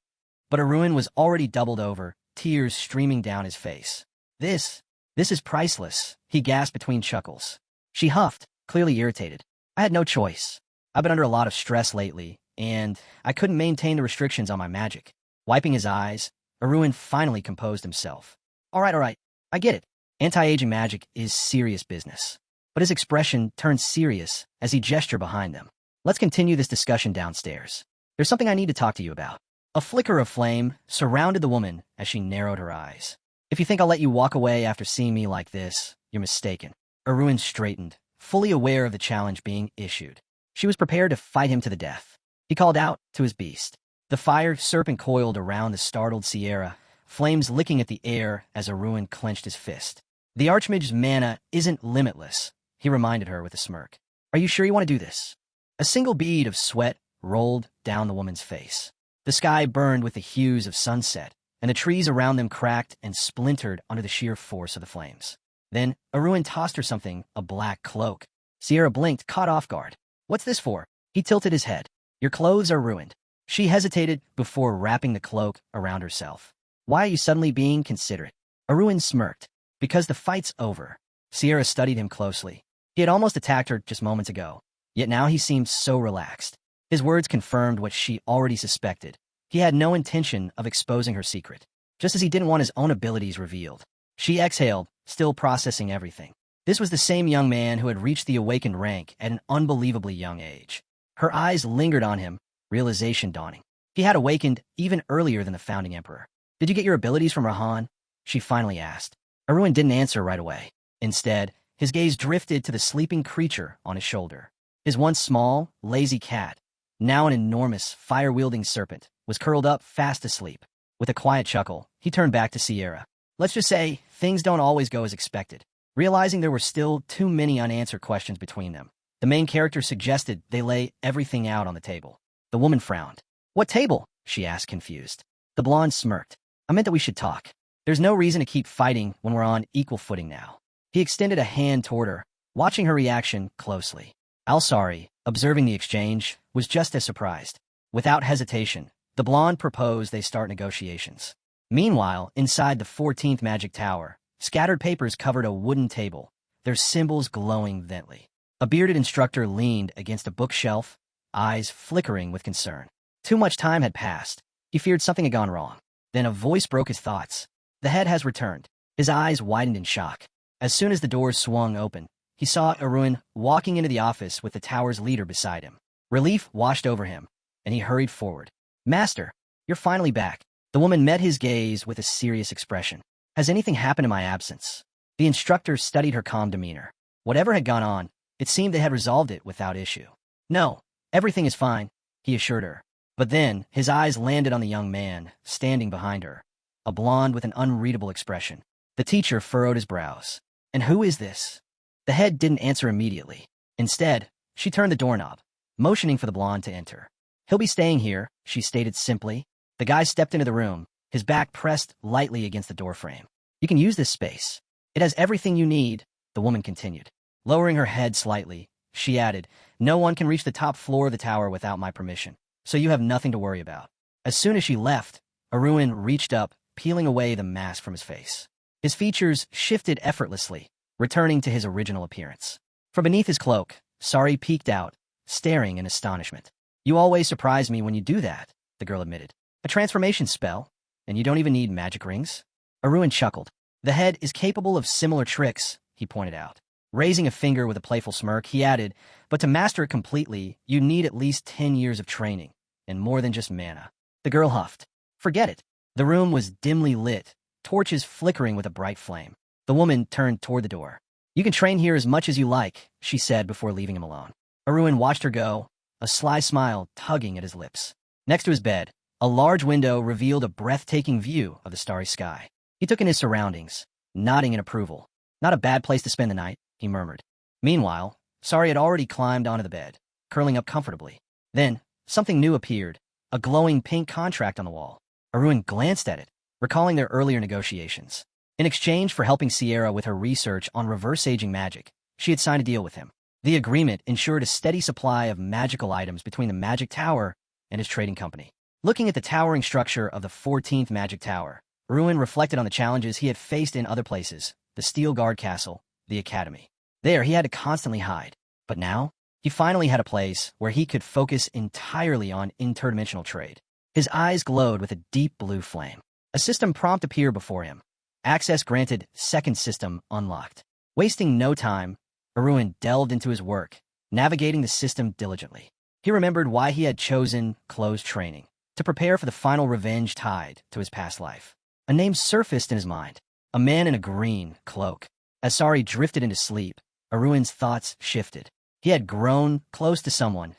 But Arun was already doubled over, tears streaming down his face. This is priceless, he gasped between chuckles. She huffed, clearly irritated. I had no choice. I've been under a lot of stress lately, and I couldn't maintain the restrictions on my magic. Wiping his eyes, Arun finally composed himself. All right, I get it. Anti-aging magic is serious business. But his expression turned serious as he gestured behind them. Let's continue this discussion downstairs. There's something I need to talk to you about. A flicker of flame surrounded the woman as she narrowed her eyes. If you think I'll let you walk away after seeing me like this, you're mistaken. Arun straightened, fully aware of the challenge being issued. She was prepared to fight him to the death. He called out to his beast. The fire serpent coiled around the startled Sierra, flames licking at the air as Arun clenched his fist. The Archmage's mana isn't limitless, he reminded her with a smirk. Are you sure you want to do this? A single bead of sweat rolled down the woman's face. The sky burned with the hues of sunset, and the trees around them cracked and splintered under the sheer force of the flames. Then, Arun tossed her something, a black cloak. Sierra blinked, caught off guard. What's this for? He tilted his head. Your clothes are ruined. She hesitated before wrapping the cloak around herself. Why are you suddenly being considerate? Arun smirked. Because the fight's over. Sierra studied him closely. He had almost attacked her just moments ago, yet now he seemed so relaxed. His words confirmed what she already suspected. He had no intention of exposing her secret, just as he didn't want his own abilities revealed. She exhaled, still processing everything. This was the same young man who had reached the awakened rank at an unbelievably young age. Her eyes lingered on him, realization dawning. He had awakened even earlier than the founding emperor. Did you get your abilities from Rahan? She finally asked. Arun didn't answer right away. Instead, his gaze drifted to the sleeping creature on his shoulder. His once small, lazy cat, now an enormous, fire-wielding serpent, was curled up fast asleep. With a quiet chuckle, he turned back to Sierra. Let's just say, things don't always go as expected. Realizing there were still too many unanswered questions between them, the main character suggested they lay everything out on the table. The woman frowned. What table? She asked, confused. The blonde smirked. I meant that we should talk. There's no reason to keep fighting when we're on equal footing now. He extended a hand toward her, watching her reaction closely. Al-Sari, observing the exchange, was just as surprised. Without hesitation, the blonde proposed they start negotiations. Meanwhile, inside the 14th magic tower, scattered papers covered a wooden table, their symbols glowing vently. A bearded instructor leaned against a bookshelf, eyes flickering with concern. Too much time had passed. He feared something had gone wrong. Then a voice broke his thoughts. The head has returned. His eyes widened in shock. As soon as the doors swung open, he saw Arun walking into the office with the tower's leader beside him. Relief washed over him, and he hurried forward. Master, you're finally back. The woman met his gaze with a serious expression. Has anything happened in my absence? The instructor studied her calm demeanor. Whatever had gone on, It seemed they had resolved it without issue. No, everything is fine, he assured her. But then, his eyes landed on the young man, standing behind her, a blonde with an unreadable expression. The teacher furrowed his brows. And who is this? The head didn't answer immediately. Instead, she turned the doorknob, motioning for the blonde to enter. He'll be staying here, she stated simply. The guy stepped into the room, his back pressed lightly against the doorframe. You can use this space. It has everything you need, the woman continued. Lowering her head slightly, she added, no one can reach the top floor of the tower without my permission, so you have nothing to worry about. As soon as she left, Arun reached up, peeling away the mask from his face. His features shifted effortlessly, returning to his original appearance. From beneath his cloak, Sari peeked out, staring in astonishment. You always surprise me when you do that, the girl admitted. A transformation spell, and you don't even need magic rings? Arun chuckled. The head is capable of similar tricks, he pointed out. Raising a finger with a playful smirk, he added, but to master it completely, you need at least 10 years of training, and more than just mana. The girl huffed. Forget it. The room was dimly lit, torches flickering with a bright flame. The woman turned toward the door. You can train here as much as you like, she said before leaving him alone. Arun watched her go, a sly smile tugging at his lips. Next to his bed, a large window revealed a breathtaking view of the starry sky. He took in his surroundings, nodding in approval. Not a bad place to spend the night, he murmured. Meanwhile, Sari had already climbed onto the bed, curling up comfortably. Then, something new appeared, a glowing pink contract on the wall. Arun glanced at it, recalling their earlier negotiations. In exchange for helping Sierra with her research on reverse-aging magic, she had signed a deal with him. The agreement ensured a steady supply of magical items between the Magic Tower and his trading company. Looking at the towering structure of the 14th Magic Tower, Arun reflected on the challenges he had faced in other places, the Steel Guard Castle, the Academy. There, he had to constantly hide. But now, he finally had a place where he could focus entirely on interdimensional trade. His eyes glowed with a deep blue flame. A system prompt appeared before him. Access granted, second system unlocked. Wasting no time, Arun delved into his work, navigating the system diligently. He remembered why he had chosen closed training, to prepare for the final revenge tied to his past life. A name surfaced in his mind, a man in a green cloak. As Sari drifted into sleep, Arun's thoughts shifted. He had grown close to someone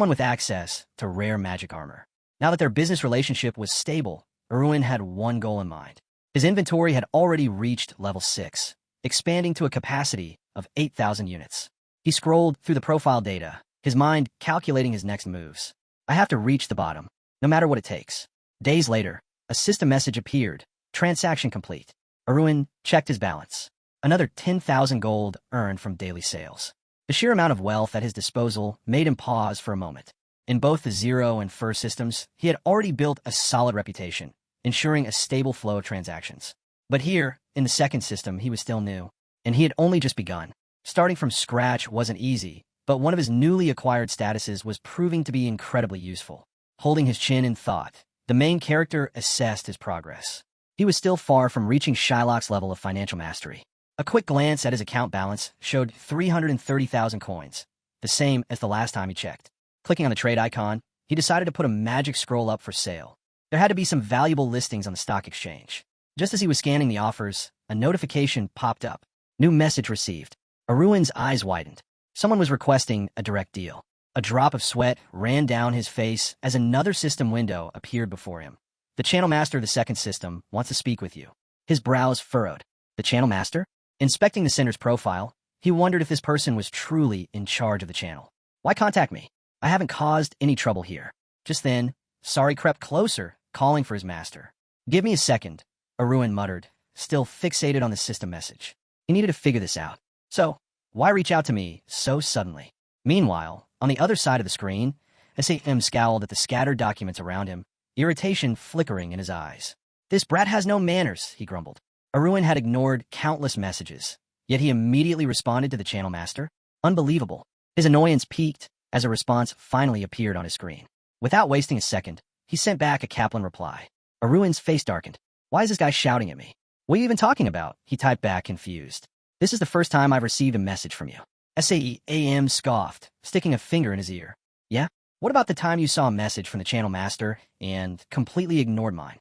with access to rare magic armor. Now that their business relationship was stable, Arun had one goal in mind. His inventory had already reached level 6, expanding to a capacity of 8,000 units. He scrolled through the profile data, his mind calculating his next moves. I have to reach the bottom, no matter what it takes. Days later, a system message appeared. Transaction complete. Arun checked his balance. Another 10,000 gold earned from daily sales. The sheer amount of wealth at his disposal made him pause for a moment. In both the Zero and Fur systems, he had already built a solid reputation, ensuring a stable flow of transactions. But here, in the second system, he was still new, and he had only just begun. Starting from scratch wasn't easy, but one of his newly acquired statuses was proving to be incredibly useful. Holding his chin in thought, the main character assessed his progress. He was still far from reaching Shylock's level of financial mastery. A quick glance at his account balance showed 330,000 coins, the same as the last time he checked. Clicking on the trade icon, he decided to put a magic scroll up for sale. There had to be some valuable listings on the stock exchange. Just as he was scanning the offers, a notification popped up. New message received. Arun's eyes widened. Someone was requesting a direct deal. A drop of sweat ran down his face as another system window appeared before him. The channel master of the second system wants to speak with you. His brows furrowed. The channel master? Inspecting the sender's profile, he wondered if this person was truly in charge of the channel. Why contact me? I haven't caused any trouble here. Just then, Sari crept closer, calling for his master. Give me a second, Arun muttered, still fixated on the system message. He needed to figure this out. So, why reach out to me so suddenly? Meanwhile, on the other side of the screen, Sam scowled at the scattered documents around him, irritation flickering in his eyes. This brat has no manners, he grumbled. Arun had ignored countless messages, yet he immediately responded to the channel master. Unbelievable. His annoyance peaked as a response finally appeared on his screen. Without wasting a second, he sent back a Kaplan reply. Arun's face darkened. Why is this guy shouting at me? What are you even talking about? He typed back, confused. This is the first time I've received a message from you. Sam scoffed, sticking a finger in his ear. Yeah? What about the time you saw a message from the channel master and completely ignored mine?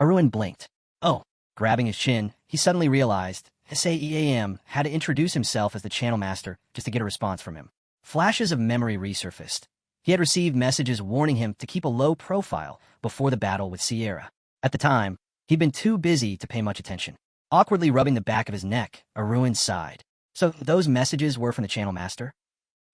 Arun blinked. Oh. Grabbing his chin, he suddenly realized SAEAM had to introduce himself as the channel master just to get a response from him. Flashes of memory resurfaced. He had received messages warning him to keep a low profile before the battle with Sierra. At the time, he'd been too busy to pay much attention. Awkwardly rubbing the back of his neck, Arun sighed. So those messages were from the channel master?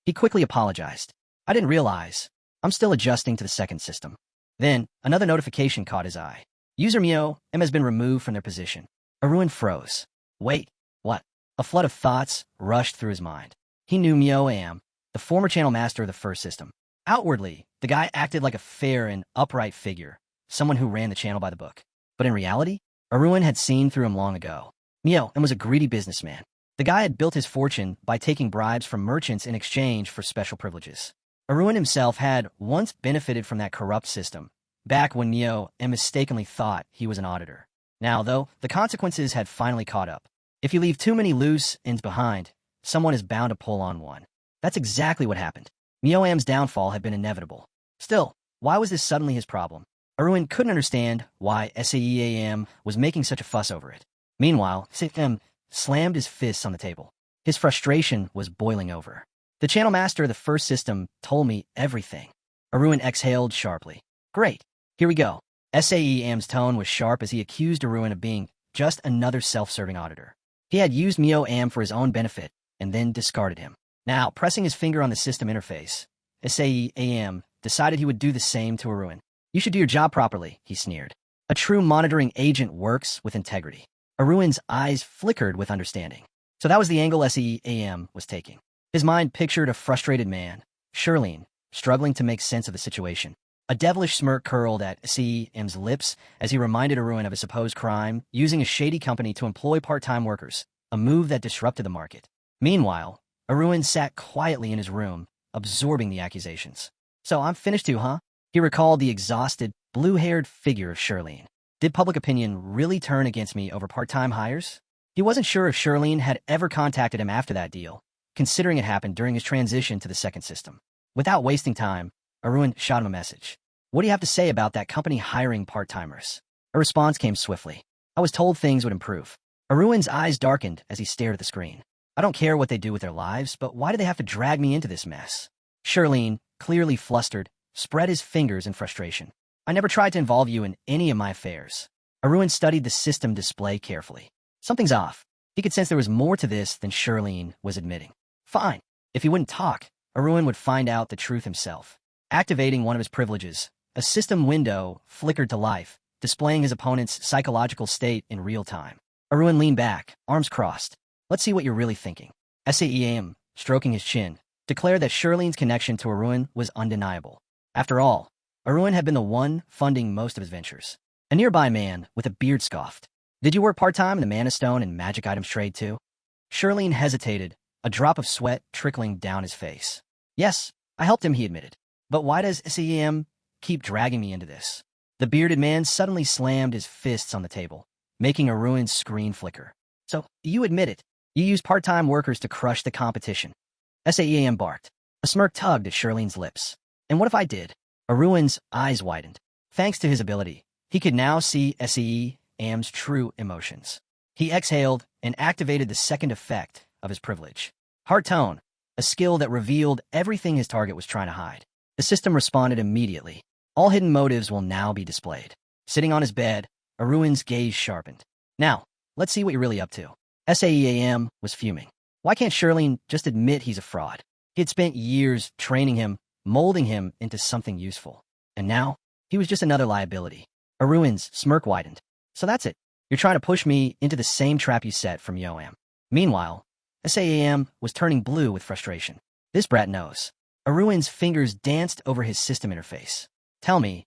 He quickly apologized. I didn't realize. I'm still adjusting to the second system. Then, another notification caught his eye. User Mio M has been removed from their position. Arun froze. Wait, what? A flood of thoughts rushed through his mind. He knew Mio M, the former channel master of the first system. Outwardly, the guy acted like a fair and upright figure, someone who ran the channel by the book. But in reality, Arun had seen through him long ago. Mio M was a greedy businessman. The guy had built his fortune by taking bribes from merchants in exchange for special privileges. Arun himself had once benefited from that corrupt system, back when Mio M mistakenly thought he was an auditor. Now, though, the consequences had finally caught up. If you leave too many loose ends behind, someone is bound to pull on one. That's exactly what happened. Mio M's downfall had been inevitable. Still, why was this suddenly his problem? Arun couldn't understand why SAEAM was making such a fuss over it. Meanwhile, SAEAM slammed his fists on the table. His frustration was boiling over. The channel master of the first system told me everything. Arun exhaled sharply. Great. Here we go. SAEAM's tone was sharp as he accused Arun of being just another self-serving auditor. He had used Mio M for his own benefit and then discarded him. Now, pressing his finger on the system interface, SAEAM decided he would do the same to Arun. You should do your job properly, he sneered. A true monitoring agent works with integrity. Arun's eyes flickered with understanding. So that was the angle SAEAM was taking. His mind pictured a frustrated man, Shirlene, struggling to make sense of the situation. A devilish smirk curled at SAEAM's lips as he reminded Arun of his supposed crime, using a shady company to employ part-time workers, a move that disrupted the market. Meanwhile, Arun sat quietly in his room, absorbing the accusations. So I'm finished too, huh? He recalled the exhausted, blue-haired figure of Shirlene. Did public opinion really turn against me over part-time hires? He wasn't sure if Shirlene had ever contacted him after that deal, considering it happened during his transition to the second system. Without wasting time, Arun shot him a message. What do you have to say about that company hiring part-timers? A response came swiftly. I was told things would improve. Arun's eyes darkened as he stared at the screen. I don't care what they do with their lives, but why do they have to drag me into this mess? Shirlene, clearly flustered, spread his fingers in frustration. I never tried to involve you in any of my affairs. Arun studied the system display carefully. Something's off. He could sense there was more to this than Shirlene was admitting. Fine. If he wouldn't talk, Arun would find out the truth himself. Activating one of his privileges, a system window flickered to life, displaying his opponent's psychological state in real time. Arun leaned back, arms crossed. Let's see what you're really thinking. SAEAM, stroking his chin, declared that Shirlene's connection to Arun was undeniable. After all, Arun had been the one funding most of his ventures. A nearby man with a beard scoffed. Did you work part-time in the Mana Stone and magic items trade too? Shirlene hesitated, a drop of sweat trickling down his face. Yes, I helped him, he admitted. But why does SAEAM keep dragging me into this? The bearded man suddenly slammed his fists on the table, making Arun's screen flicker. So, you admit it. You use part-time workers to crush the competition. SAEAM barked. A smirk tugged at Shirlene's lips. And what if I did? Arun's eyes widened. Thanks to his ability, he could now see SAEAM's true emotions. He exhaled and activated the second effect of his privilege. Heart tone, a skill that revealed everything his target was trying to hide. The system responded immediately. All hidden motives will now be displayed. Sitting on his bed, Arun's gaze sharpened. Now, let's see what you're really up to. SAEAM was fuming. Why can't Shirlene just admit he's a fraud? He had spent years training him, molding him into something useful. And now, he was just another liability. Arun's smirk widened. So that's it. You're trying to push me into the same trap you set from Yoam. Meanwhile, SAEAM was turning blue with frustration. This brat knows. Arun's fingers danced over his system interface. Tell me,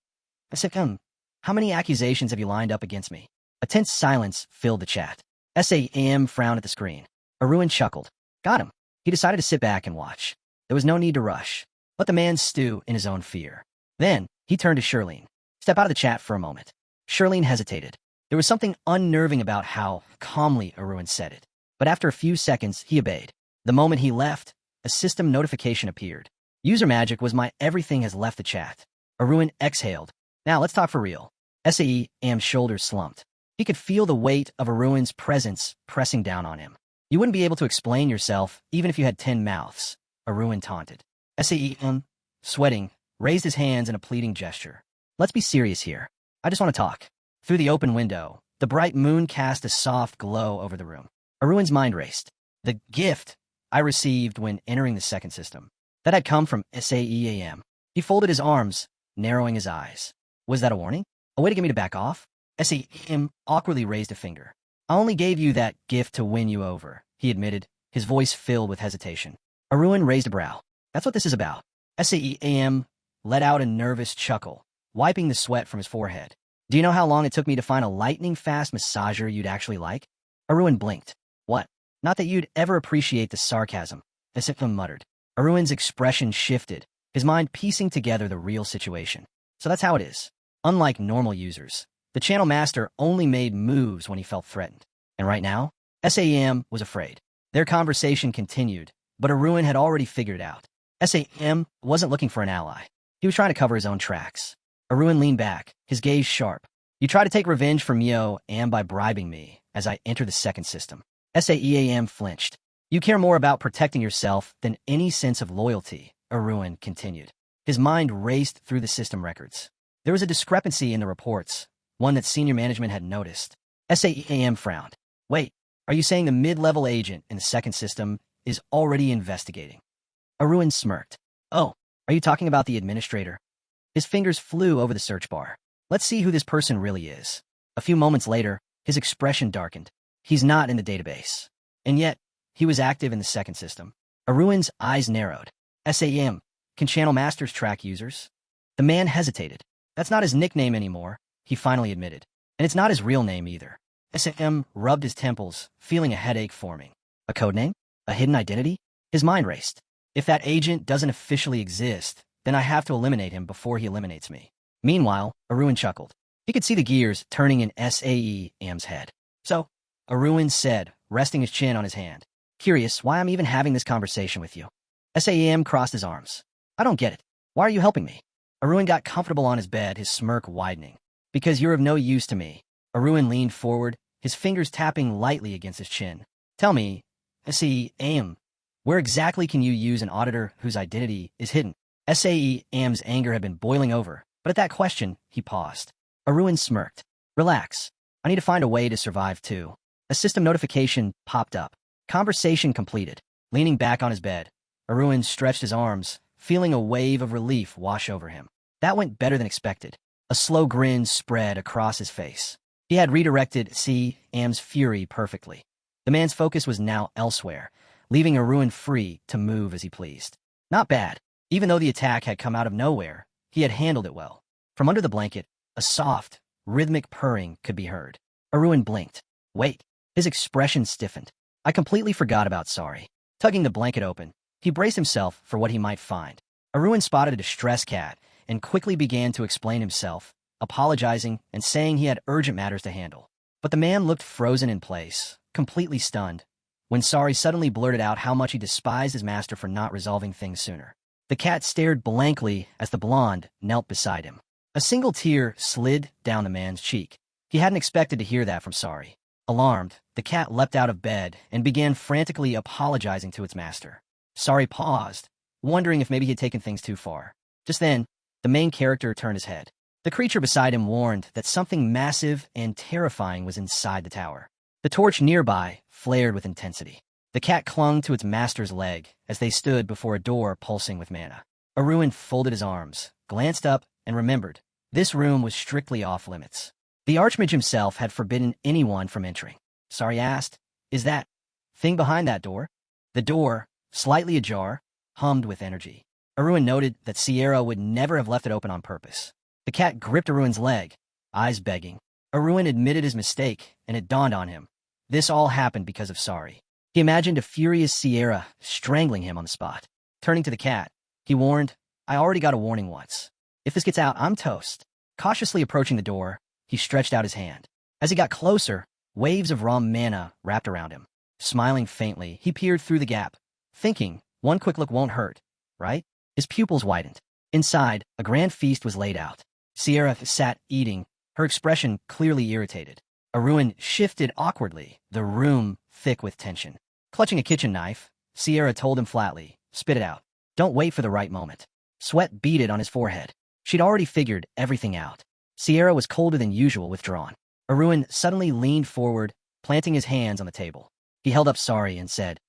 how many accusations have you lined up against me? A tense silence filled the chat. SAEAM frowned at the screen. Arun chuckled. Got him. He decided to sit back and watch. There was no need to rush. Let the man stew in his own fear. Then, he turned to Shirlene. Step out of the chat for a moment. Shirlene hesitated. There was something unnerving about how calmly Arun said it. But after a few seconds, he obeyed. The moment he left, a system notification appeared. User magic was my everything has left the chat. Arun exhaled. Now let's talk for real. SAEAM's shoulders slumped. He could feel the weight of Aruin's presence pressing down on him. You wouldn't be able to explain yourself even if you had 10 mouths, Aruin taunted. Saem, sweating, raised his hands in a pleading gesture. Let's be serious here. I just want to talk. Through the open window, the bright moon cast a soft glow over the room. Aruin's mind raced. The gift I received when entering the second system. That had come from Saem. He folded his arms, narrowing his eyes. Was that a warning? A way to get me to back off? Saem awkwardly raised a finger. I only gave you that gift to win you over, he admitted, his voice filled with hesitation. Aruin raised a brow. That's what this is about. Saem let out a nervous chuckle, wiping the sweat from his forehead. Do you know how long it took me to find a lightning-fast massager you'd actually like? Aruin blinked. What? Not that you'd ever appreciate the sarcasm, Saem muttered. Aruin's expression shifted, his mind piecing together the real situation. So that's how it is. Unlike normal users, the channel master only made moves when he felt threatened. And right now, Saem was afraid. Their conversation continued, but Aruin had already figured it out. Saem wasn't looking for an ally. He was trying to cover his own tracks. Aruin leaned back, his gaze sharp. You try to take revenge from Yo and by bribing me as I enter the second system. Saem flinched. You care more about protecting yourself than any sense of loyalty, Aruin continued. His mind raced through the system records. There was a discrepancy in the reports, one that senior management had noticed. Saem frowned. Wait, are you saying the mid-level agent in the second system is already investigating? Aruin smirked. Oh, are you talking about the administrator? His fingers flew over the search bar. Let's see who this person really is. A few moments later, his expression darkened. He's not in the database. And yet, he was active in the second system. Aruin's eyes narrowed. Saem, can channel masters track users? The man hesitated. That's not his nickname anymore, he finally admitted. And it's not his real name either. Saem rubbed his temples, feeling a headache forming. A codename? A hidden identity? His mind raced. If that agent doesn't officially exist, then I have to eliminate him before he eliminates me. Meanwhile, Aruin chuckled. He could see the gears turning in Saem's head. So, Aruin said, resting his chin on his hand. Curious why I'm even having this conversation with you. Saem crossed his arms. I don't get it. Why are you helping me? Aruin got comfortable on his bed, his smirk widening. Because you're of no use to me. Aruin leaned forward, his fingers tapping lightly against his chin. Tell me, Saem, where exactly can you use an auditor whose identity is hidden? Saem's anger had been boiling over, but at that question, he paused. Aruin smirked. Relax. I need to find a way to survive too. A system notification popped up. Conversation completed. Leaning back on his bed, Aruin stretched his arms, feeling a wave of relief wash over him. That went better than expected. A slow grin spread across his face. He had redirected Saem's fury perfectly. The man's focus was now elsewhere, leaving Aruin free to move as he pleased. Not bad. Even though the attack had come out of nowhere, he had handled it well. From under the blanket, a soft, rhythmic purring could be heard. Aruin blinked. Wait. His expression stiffened. I completely forgot about sorry. Tugging the blanket open, he braced himself for what he might find. Aruin spotted a distressed cat and quickly began to explain himself, apologizing and saying he had urgent matters to handle. But the man looked frozen in place, completely stunned, when Sorry suddenly blurted out how much he despised his master for not resolving things sooner. The cat stared blankly as the blonde knelt beside him. A single tear slid down the man's cheek. He hadn't expected to hear that from Sorry. Alarmed, the cat leapt out of bed and began frantically apologizing to its master. Sorry paused, wondering if maybe he had taken things too far. Just then, the main character turned his head. The creature beside him warned that something massive and terrifying was inside the tower. The torch nearby flared with intensity. The cat clung to its master's leg as they stood before a door pulsing with mana. Aruin folded his arms, glanced up, and remembered. This room was strictly off-limits. The Archmage himself had forbidden anyone from entering. Sorry asked, is that thing behind that door? The door, slightly ajar, hummed with energy. Aruin noted that Sierra would never have left it open on purpose. The cat gripped Aruin's leg, eyes begging. Aruin admitted his mistake, and it dawned on him. This all happened because of Sorry. He imagined a furious Sierra strangling him on the spot. Turning to the cat, he warned, I already got a warning once. If this gets out, I'm toast. Cautiously approaching the door, he stretched out his hand. As he got closer, waves of raw mana wrapped around him. Smiling faintly, he peered through the gap, thinking, one quick look won't hurt, right? His pupils widened. Inside, a grand feast was laid out. Sierra sat eating, her expression clearly irritated. Arun shifted awkwardly, the room thick with tension. Clutching a kitchen knife, Sierra told him flatly, "Spit it out. Don't wait for the right moment." Sweat beaded on his forehead. She'd already figured everything out. Sierra was colder than usual, withdrawn. Arun suddenly leaned forward, planting his hands on the table. He held up Sari and said,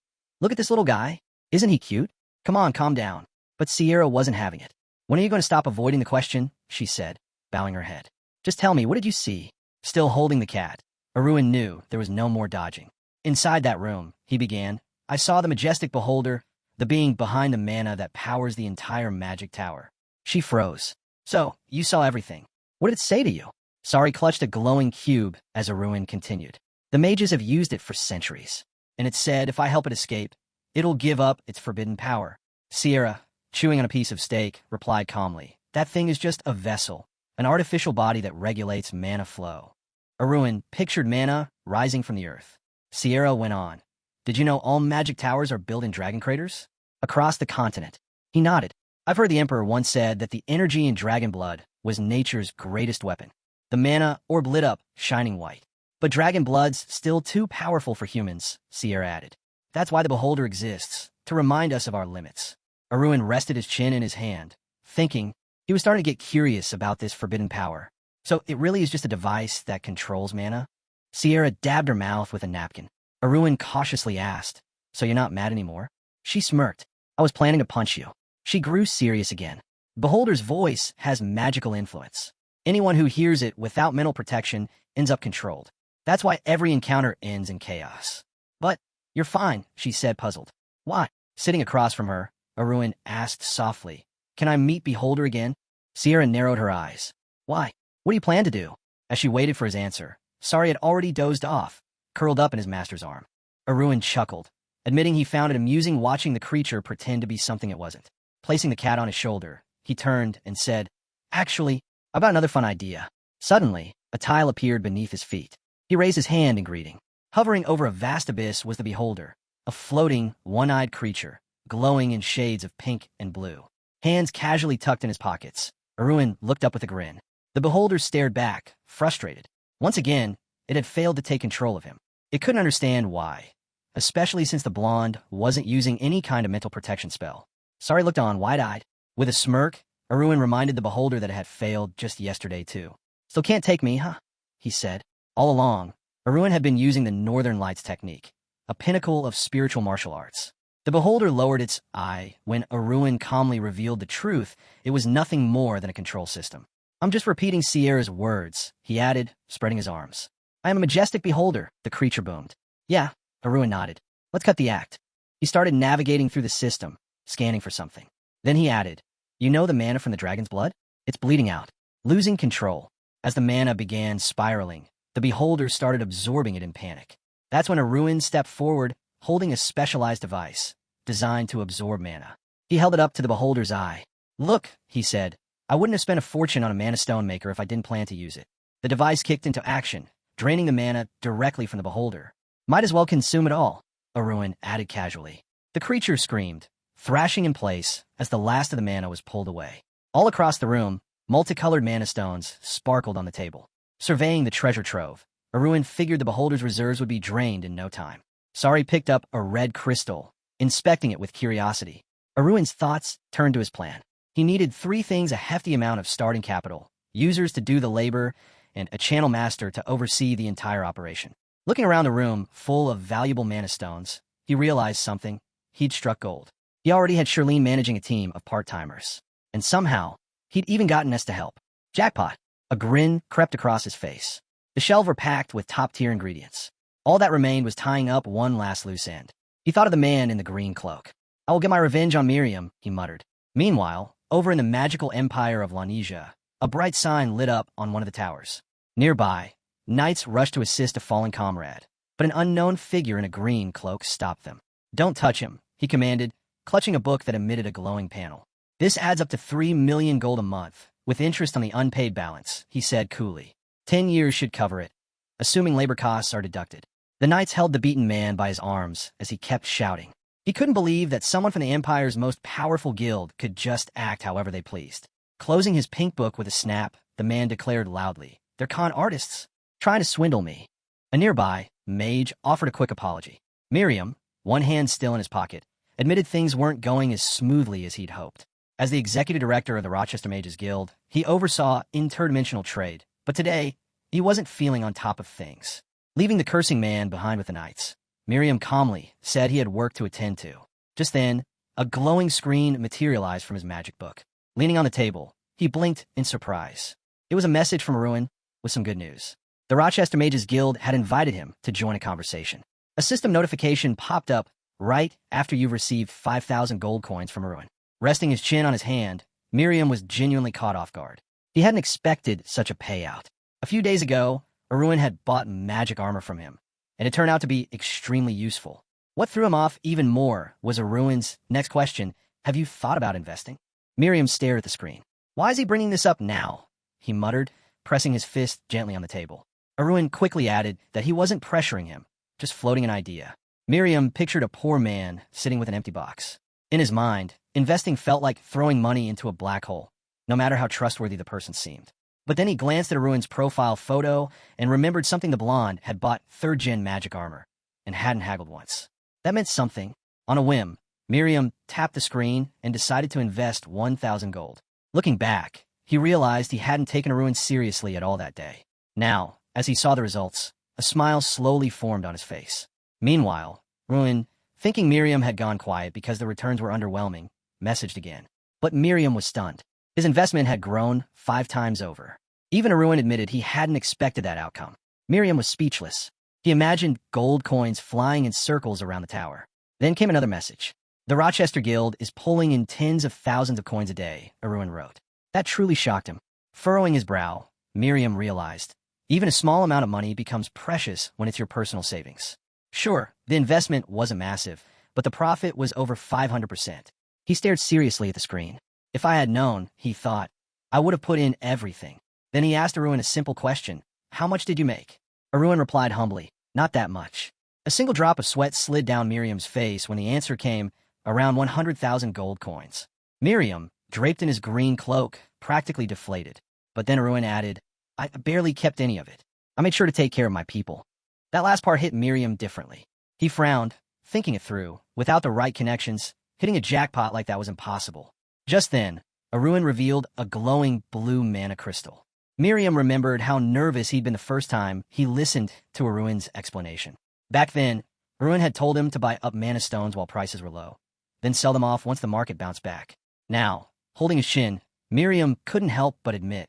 "Look at this little guy. Isn't he cute? Come on, calm down." But Sierra wasn't having it. "When are you going to stop avoiding the question?" she said, bowing her head. "Just tell me, what did you see?" Still holding the cat, Arun knew there was no more dodging. "Inside that room," he began, "I saw the majestic beholder, the being behind the mana that powers the entire magic tower." She froze. "So, you saw everything. What did it say to you?" Sari clutched a glowing cube as Arun continued. "The mages have used it for centuries, and it said if I help it escape, it'll give up its forbidden power." Sierra, chewing on a piece of steak, replied calmly, "That thing is just a vessel, an artificial body that regulates mana flow." Arun pictured mana rising from the earth. Sierra went on, "Did you know all magic towers are built in dragon craters? Across the continent." He nodded. "I've heard the Emperor once said that the energy in dragon blood was nature's greatest weapon." The mana orb lit up, shining white. "But dragon blood's still too powerful for humans," Sierra added. "That's why the beholder exists, to remind us of our limits." Arun rested his chin in his hand, thinking. He was starting to get curious about this forbidden power. So it really is just a device that controls mana? Sierra dabbed her mouth with a napkin. Arun cautiously asked, "So you're not mad anymore?" She smirked. "I was planning to punch you." She grew serious again. Beholder's voice has magical influence. Anyone who hears it without mental protection ends up controlled. That's why every encounter ends in chaos. "But you're fine," she said, puzzled. "Why?" Sitting across from her, Arun asked softly, "Can I meet Beholder again?" Sierra narrowed her eyes. "Why? What do you plan to do?" As she waited for his answer, Sari had already dozed off, curled up in his master's arm. Arun chuckled, admitting he found it amusing watching the creature pretend to be something it wasn't. Placing the cat on his shoulder, he turned and said, "Actually, I've got another fun idea." Suddenly, a tile appeared beneath his feet. He raised his hand in greeting. Hovering over a vast abyss was the Beholder, a floating, one-eyed creature, glowing in shades of pink and blue. Hands casually tucked in his pockets, Arun looked up with a grin. The Beholder stared back, frustrated. Once again, it had failed to take control of him. It couldn't understand why, especially since the blonde wasn't using any kind of mental protection spell. Sari looked on wide-eyed. With a smirk, Arun reminded the Beholder that it had failed just yesterday too. "Still can't take me, huh?" he said. All along, Arun had been using the Northern Lights technique, a pinnacle of spiritual martial arts. The Beholder lowered its eye when Arun calmly revealed the truth. It was nothing more than a control system. "I'm just repeating Sierra's words," he added, spreading his arms. "I am a majestic Beholder," the creature boomed. "Yeah," Arun nodded. "Let's cut the act." He started navigating through the system, scanning for something. Then he added, "You know the mana from the dragon's blood? It's bleeding out, losing control." As the mana began spiraling, the Beholder started absorbing it in panic. That's when Arun stepped forward, holding a specialized device, designed to absorb mana. He held it up to the Beholder's eye. "Look," he said, "I wouldn't have spent a fortune on a mana stone maker if I didn't plan to use it." The device kicked into action, draining the mana directly from the Beholder. "Might as well consume it all," Arun added casually. The creature screamed, thrashing in place as the last of the mana was pulled away. All across the room, multicolored mana stones sparkled on the table. Surveying the treasure trove, Arun figured the Beholder's reserves would be drained in no time. Sari picked up a red crystal, inspecting it with curiosity. Arun's thoughts turned to his plan. He needed three things: a hefty amount of starting capital, users to do the labor, and a channel master to oversee the entire operation. Looking around the room full of valuable mana stones, he realized something. He'd struck gold. He already had Shirlene managing a team of part-timers. And somehow, he'd even gotten Ness to help. Jackpot! A grin crept across his face. The shelves were packed with top-tier ingredients. All that remained was tying up one last loose end. He thought of the man in the green cloak. "I will get my revenge on Miriam," he muttered. Meanwhile, over in the magical empire of Lanesia, a bright sign lit up on one of the towers. Nearby, knights rushed to assist a fallen comrade, but an unknown figure in a green cloak stopped them. "Don't touch him," he commanded, clutching a book that emitted a glowing panel. "This adds up to 3 million gold a month, with interest on the unpaid balance," he said coolly. 10 years should cover it, assuming labor costs are deducted. The knights held the beaten man by his arms as he kept shouting. He couldn't believe that someone from the Empire's most powerful guild could just act however they pleased. Closing his pink book with a snap, the man declared loudly, "They're con artists. trying to swindle me. A nearby mage offered a quick apology. Miriam, one hand still in his pocket, admitted things weren't going as smoothly as he'd hoped. As the executive director of the Rochester Mages Guild, he oversaw interdimensional trade, but today, he wasn't feeling on top of things. Leaving the cursing man behind with the knights, Miriam calmly said he had work to attend to. Just then, a glowing screen materialized from his magic book. Leaning on the table, he blinked in surprise. It was a message from Ruin with some good news. The Rochester Mages Guild had invited him to join a conversation. A system notification popped up right after you received 5,000 gold coins from Ruin. Resting his chin on his hand, Miriam was genuinely caught off guard. He hadn't expected such a payout. A few days ago, Arun had bought magic armor from him, and it turned out to be extremely useful. What threw him off even more was Arun's next question: have you thought about investing? Miriam stared at the screen. Why is he bringing this up now? He muttered, pressing his fist gently on the table. Arun quickly added that he wasn't pressuring him, just floating an idea. Miriam pictured a poor man sitting with an empty box. In his mind, investing felt like throwing money into a black hole, no matter how trustworthy the person seemed. But then he glanced at Arun's profile photo and remembered something. The blonde had bought 3rd-gen magic armor and hadn't haggled once. That meant something. On a whim, Miriam tapped the screen and decided to invest 1,000 gold. Looking back, he realized he hadn't taken Arun seriously at all that day. Now, as he saw the results, a smile slowly formed on his face. Meanwhile, Arun, thinking Miriam had gone quiet because the returns were underwhelming, messaged again. But Miriam was stunned. His investment had grown 5 times over. Even Arun admitted he hadn't expected that outcome. Miriam was speechless. He imagined gold coins flying in circles around the tower. Then came another message. The Rochester Guild is pulling in tens of thousands of coins a day, Arun wrote. That truly shocked him. Furrowing his brow, Miriam realized, even a small amount of money becomes precious when it's your personal savings. Sure, the investment wasn't massive, but the profit was over 500%. He stared seriously at the screen. If I had known, he thought, I would have put in everything. Then he asked Arun a simple question. How much did you make? Arun replied humbly, not that much. A single drop of sweat slid down Miriam's face when the answer came, around 100,000 gold coins. Miriam, draped in his green cloak, practically deflated. But then Arun added, I barely kept any of it. I made sure to take care of my people. That last part hit Miriam differently. He frowned, thinking it through. Without the right connections, hitting a jackpot like that was impossible. Just then, Arun revealed a glowing blue mana crystal. Miriam remembered how nervous he'd been the first time he listened to Arun's explanation. Back then, Arun had told him to buy up mana stones while prices were low, then sell them off once the market bounced back. Now, holding his shin, Miriam couldn't help but admit,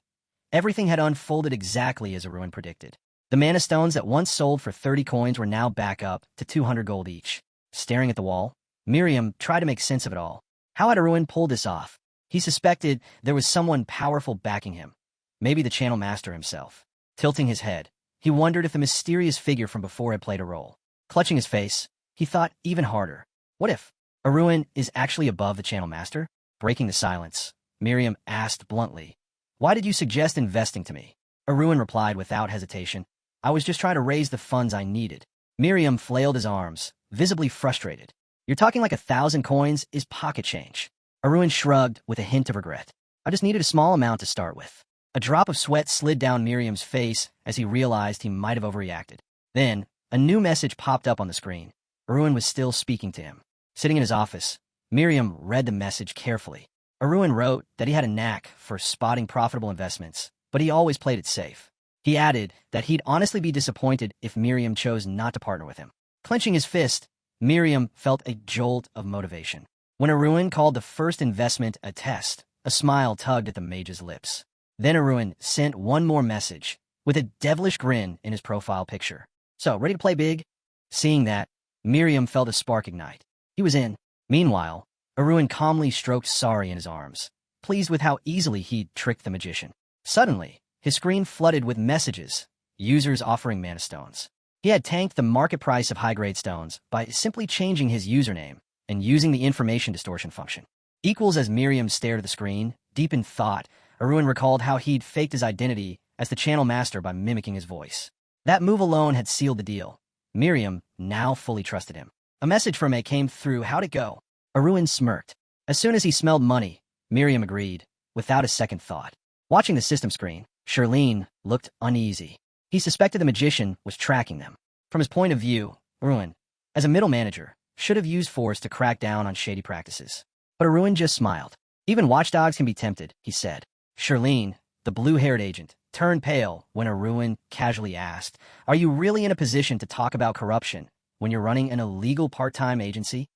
everything had unfolded exactly as Arun predicted. The mana stones that once sold for 30 coins were now back up to 200 gold each. Staring at the wall, Miriam tried to make sense of it all. How had Arun pulled this off? He suspected there was someone powerful backing him. Maybe the channel master himself. Tilting his head, he wondered if the mysterious figure from before had played a role. Clutching his face, he thought even harder. What if Arun is actually above the channel master? Breaking the silence, Miriam asked bluntly, why did you suggest investing to me? Arun replied without hesitation, I was just trying to raise the funds I needed. Miriam flailed his arms, visibly frustrated. You're talking like 1,000 coins is pocket change. Arun shrugged with a hint of regret. I just needed a small amount to start with. A drop of sweat slid down Miriam's face as he realized he might have overreacted. Then, a new message popped up on the screen. Arun was still speaking to him. Sitting in his office, Miriam read the message carefully. Arun wrote that he had a knack for spotting profitable investments, but he always played it safe. He added that he'd honestly be disappointed if Miriam chose not to partner with him. Clenching his fist, Miriam felt a jolt of motivation. When Arun called the first investment a test, a smile tugged at the mage's lips. Then Arun sent one more message, with a devilish grin in his profile picture. So, ready to play big? Seeing that, Miriam felt a spark ignite. He was in. Meanwhile, Arun calmly stroked Sari in his arms, pleased with how easily he'd tricked the magician. Suddenly, his screen flooded with messages, users offering mana stones. He had tanked the market price of high-grade stones by simply changing his username and using the information distortion function. Equals as Miriam stared at the screen, deep in thought, Arun recalled how he'd faked his identity as the channel master by mimicking his voice. That move alone had sealed the deal. Miriam now fully trusted him. A message from A came through. How'd it go? Arun smirked. As soon as he smelled money, Miriam agreed, without a second thought. Watching the system screen, Charlene looked uneasy. He suspected the magician was tracking them. From his point of view, Arun, as a middle manager, should have used force to crack down on shady practices. But Arun just smiled. Even watchdogs can be tempted, he said. Charlene, the blue-haired agent, turned pale when Arun casually asked, "Are you really in a position to talk about corruption when you're running an illegal part-time agency?"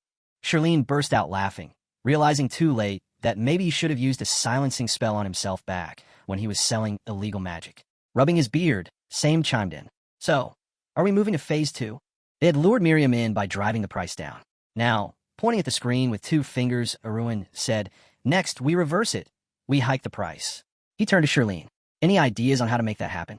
Charlene burst out laughing, realizing too late that maybe he should have used a silencing spell on himself back when he was selling illegal magic. Rubbing his beard, Same chimed in. "So, are we moving to phase 2? They had lured Miriam in by driving the price down. Now, pointing at the screen with 2 fingers, Arun said, "Next, we reverse it. We hike the price." He turned to Charlene. "Any ideas on how to make that happen?"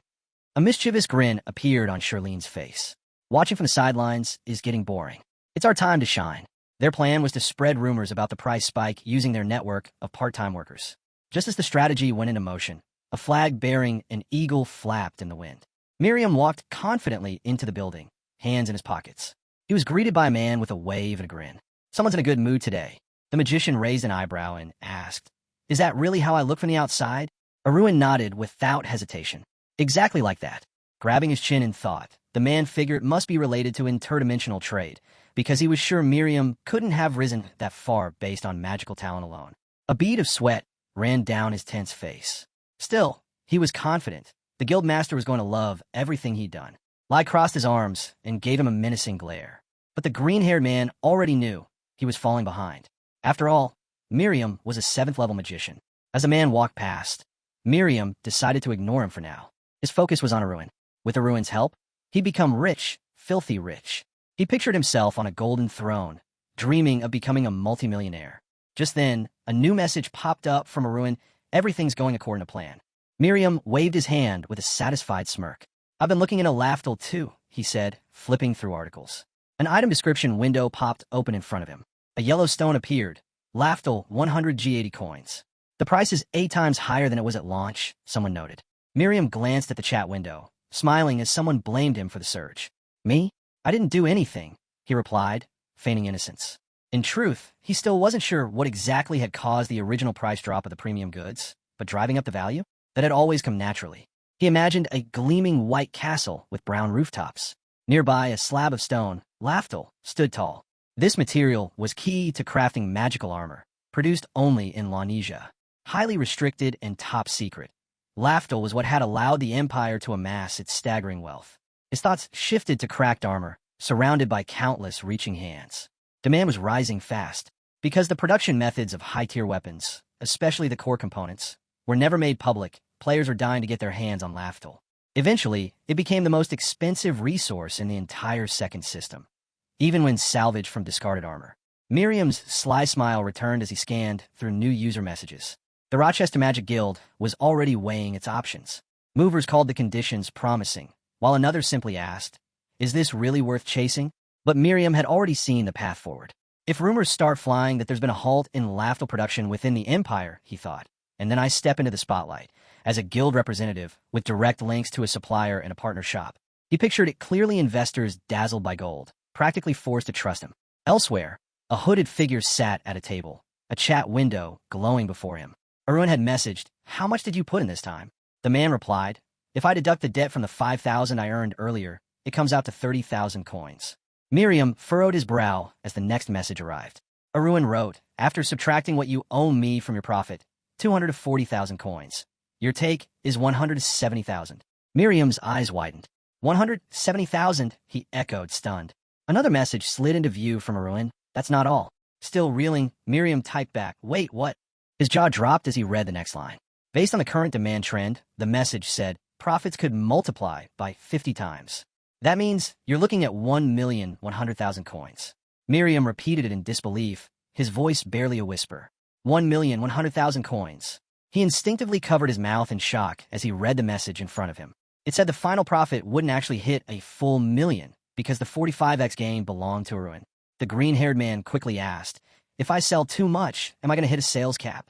A mischievous grin appeared on Charlene's face. "Watching from the sidelines is getting boring. It's our time to shine." Their plan was to spread rumors about the price spike using their network of part-time workers. Just as the strategy went into motion, a flag bearing an eagle flapped in the wind. Miriam walked confidently into the building, hands in his pockets. He was greeted by a man with a wave and a grin. "Someone's in a good mood today." The magician raised an eyebrow and asked, "Is that really how I look from the outside?" Arun nodded without hesitation. "Exactly like that." Grabbing his chin in thought, the man figured it must be related to interdimensional trade, because he was sure Miriam couldn't have risen that far based on magical talent alone. A bead of sweat ran down his tense face. Still, he was confident. The guildmaster was going to love everything he'd done. Lai crossed his arms and gave him a menacing glare. But the green-haired man already knew he was falling behind. After all, Miriam was a 7th-level magician. As the man walked past, Miriam decided to ignore him for now. His focus was on Arun. With Arun's help, he'd become rich, filthy rich. He pictured himself on a golden throne, dreaming of becoming a multimillionaire. Just then, a new message popped up from Arun. "Everything's going according to plan." Miriam waved his hand with a satisfied smirk. "I've been looking into Laftel too," he said, flipping through articles. An item description window popped open in front of him. A yellow stone appeared. Laftel, 100 G80 coins. "The price is 8 times higher than it was at launch," someone noted. Miriam glanced at the chat window, smiling as someone blamed him for the surge. "Me? I didn't do anything," he replied, feigning innocence. In truth, he still wasn't sure what exactly had caused the original price drop of the premium goods, but driving up the value? That had always come naturally. He imagined a gleaming white castle with brown rooftops. Nearby, a slab of stone, Laftel, stood tall. This material was key to crafting magical armor, produced only in Launesia. Highly restricted and top secret, Laftel was what had allowed the Empire to amass its staggering wealth. His thoughts shifted to cracked armor, surrounded by countless reaching hands. Demand was rising fast, because the production methods of high-tier weapons, especially the core components, were never made public. Players were dying to get their hands on Laftel. Eventually, it became the most expensive resource in the entire second system, even when salvaged from discarded armor. Miriam's sly smile returned as he scanned through new user messages. The Rochester Magic Guild was already weighing its options. Movers called the conditions promising, while another simply asked, "Is this really worth chasing?" But Miriam had already seen the path forward. If rumors start flying that there's been a halt in Laftel production within the Empire, he thought, and then I step into the spotlight as a guild representative with direct links to a supplier and a partner shop. He pictured it clearly investors dazzled by gold, practically forced to trust him. Elsewhere, a hooded figure sat at a table, a chat window glowing before him. Arun had messaged, "How much did you put in this time?" The man replied, "If I deduct the debt from the 5,000 I earned earlier, it comes out to 30,000 coins. Miriam furrowed his brow as the next message arrived. Arun wrote, "After subtracting what you owe me from your profit, 240,000 coins. Your take is 170,000. Miriam's eyes widened. 170,000, he echoed, stunned. Another message slid into view from Arun. "That's not all." Still reeling, Miriam typed back, "Wait, what?" His jaw dropped as he read the next line. Based on the current demand trend, the message said, profits could multiply by 50 times. That means you're looking at 1,100,000 coins. Miriam repeated it in disbelief, his voice barely a whisper. 1,100,000 coins. He instinctively covered his mouth in shock as he read the message in front of him. It said the final profit wouldn't actually hit a full million because the 45x gain belonged to Arun. The green-haired man quickly asked, "If I sell too much, am I going to hit a sales cap?"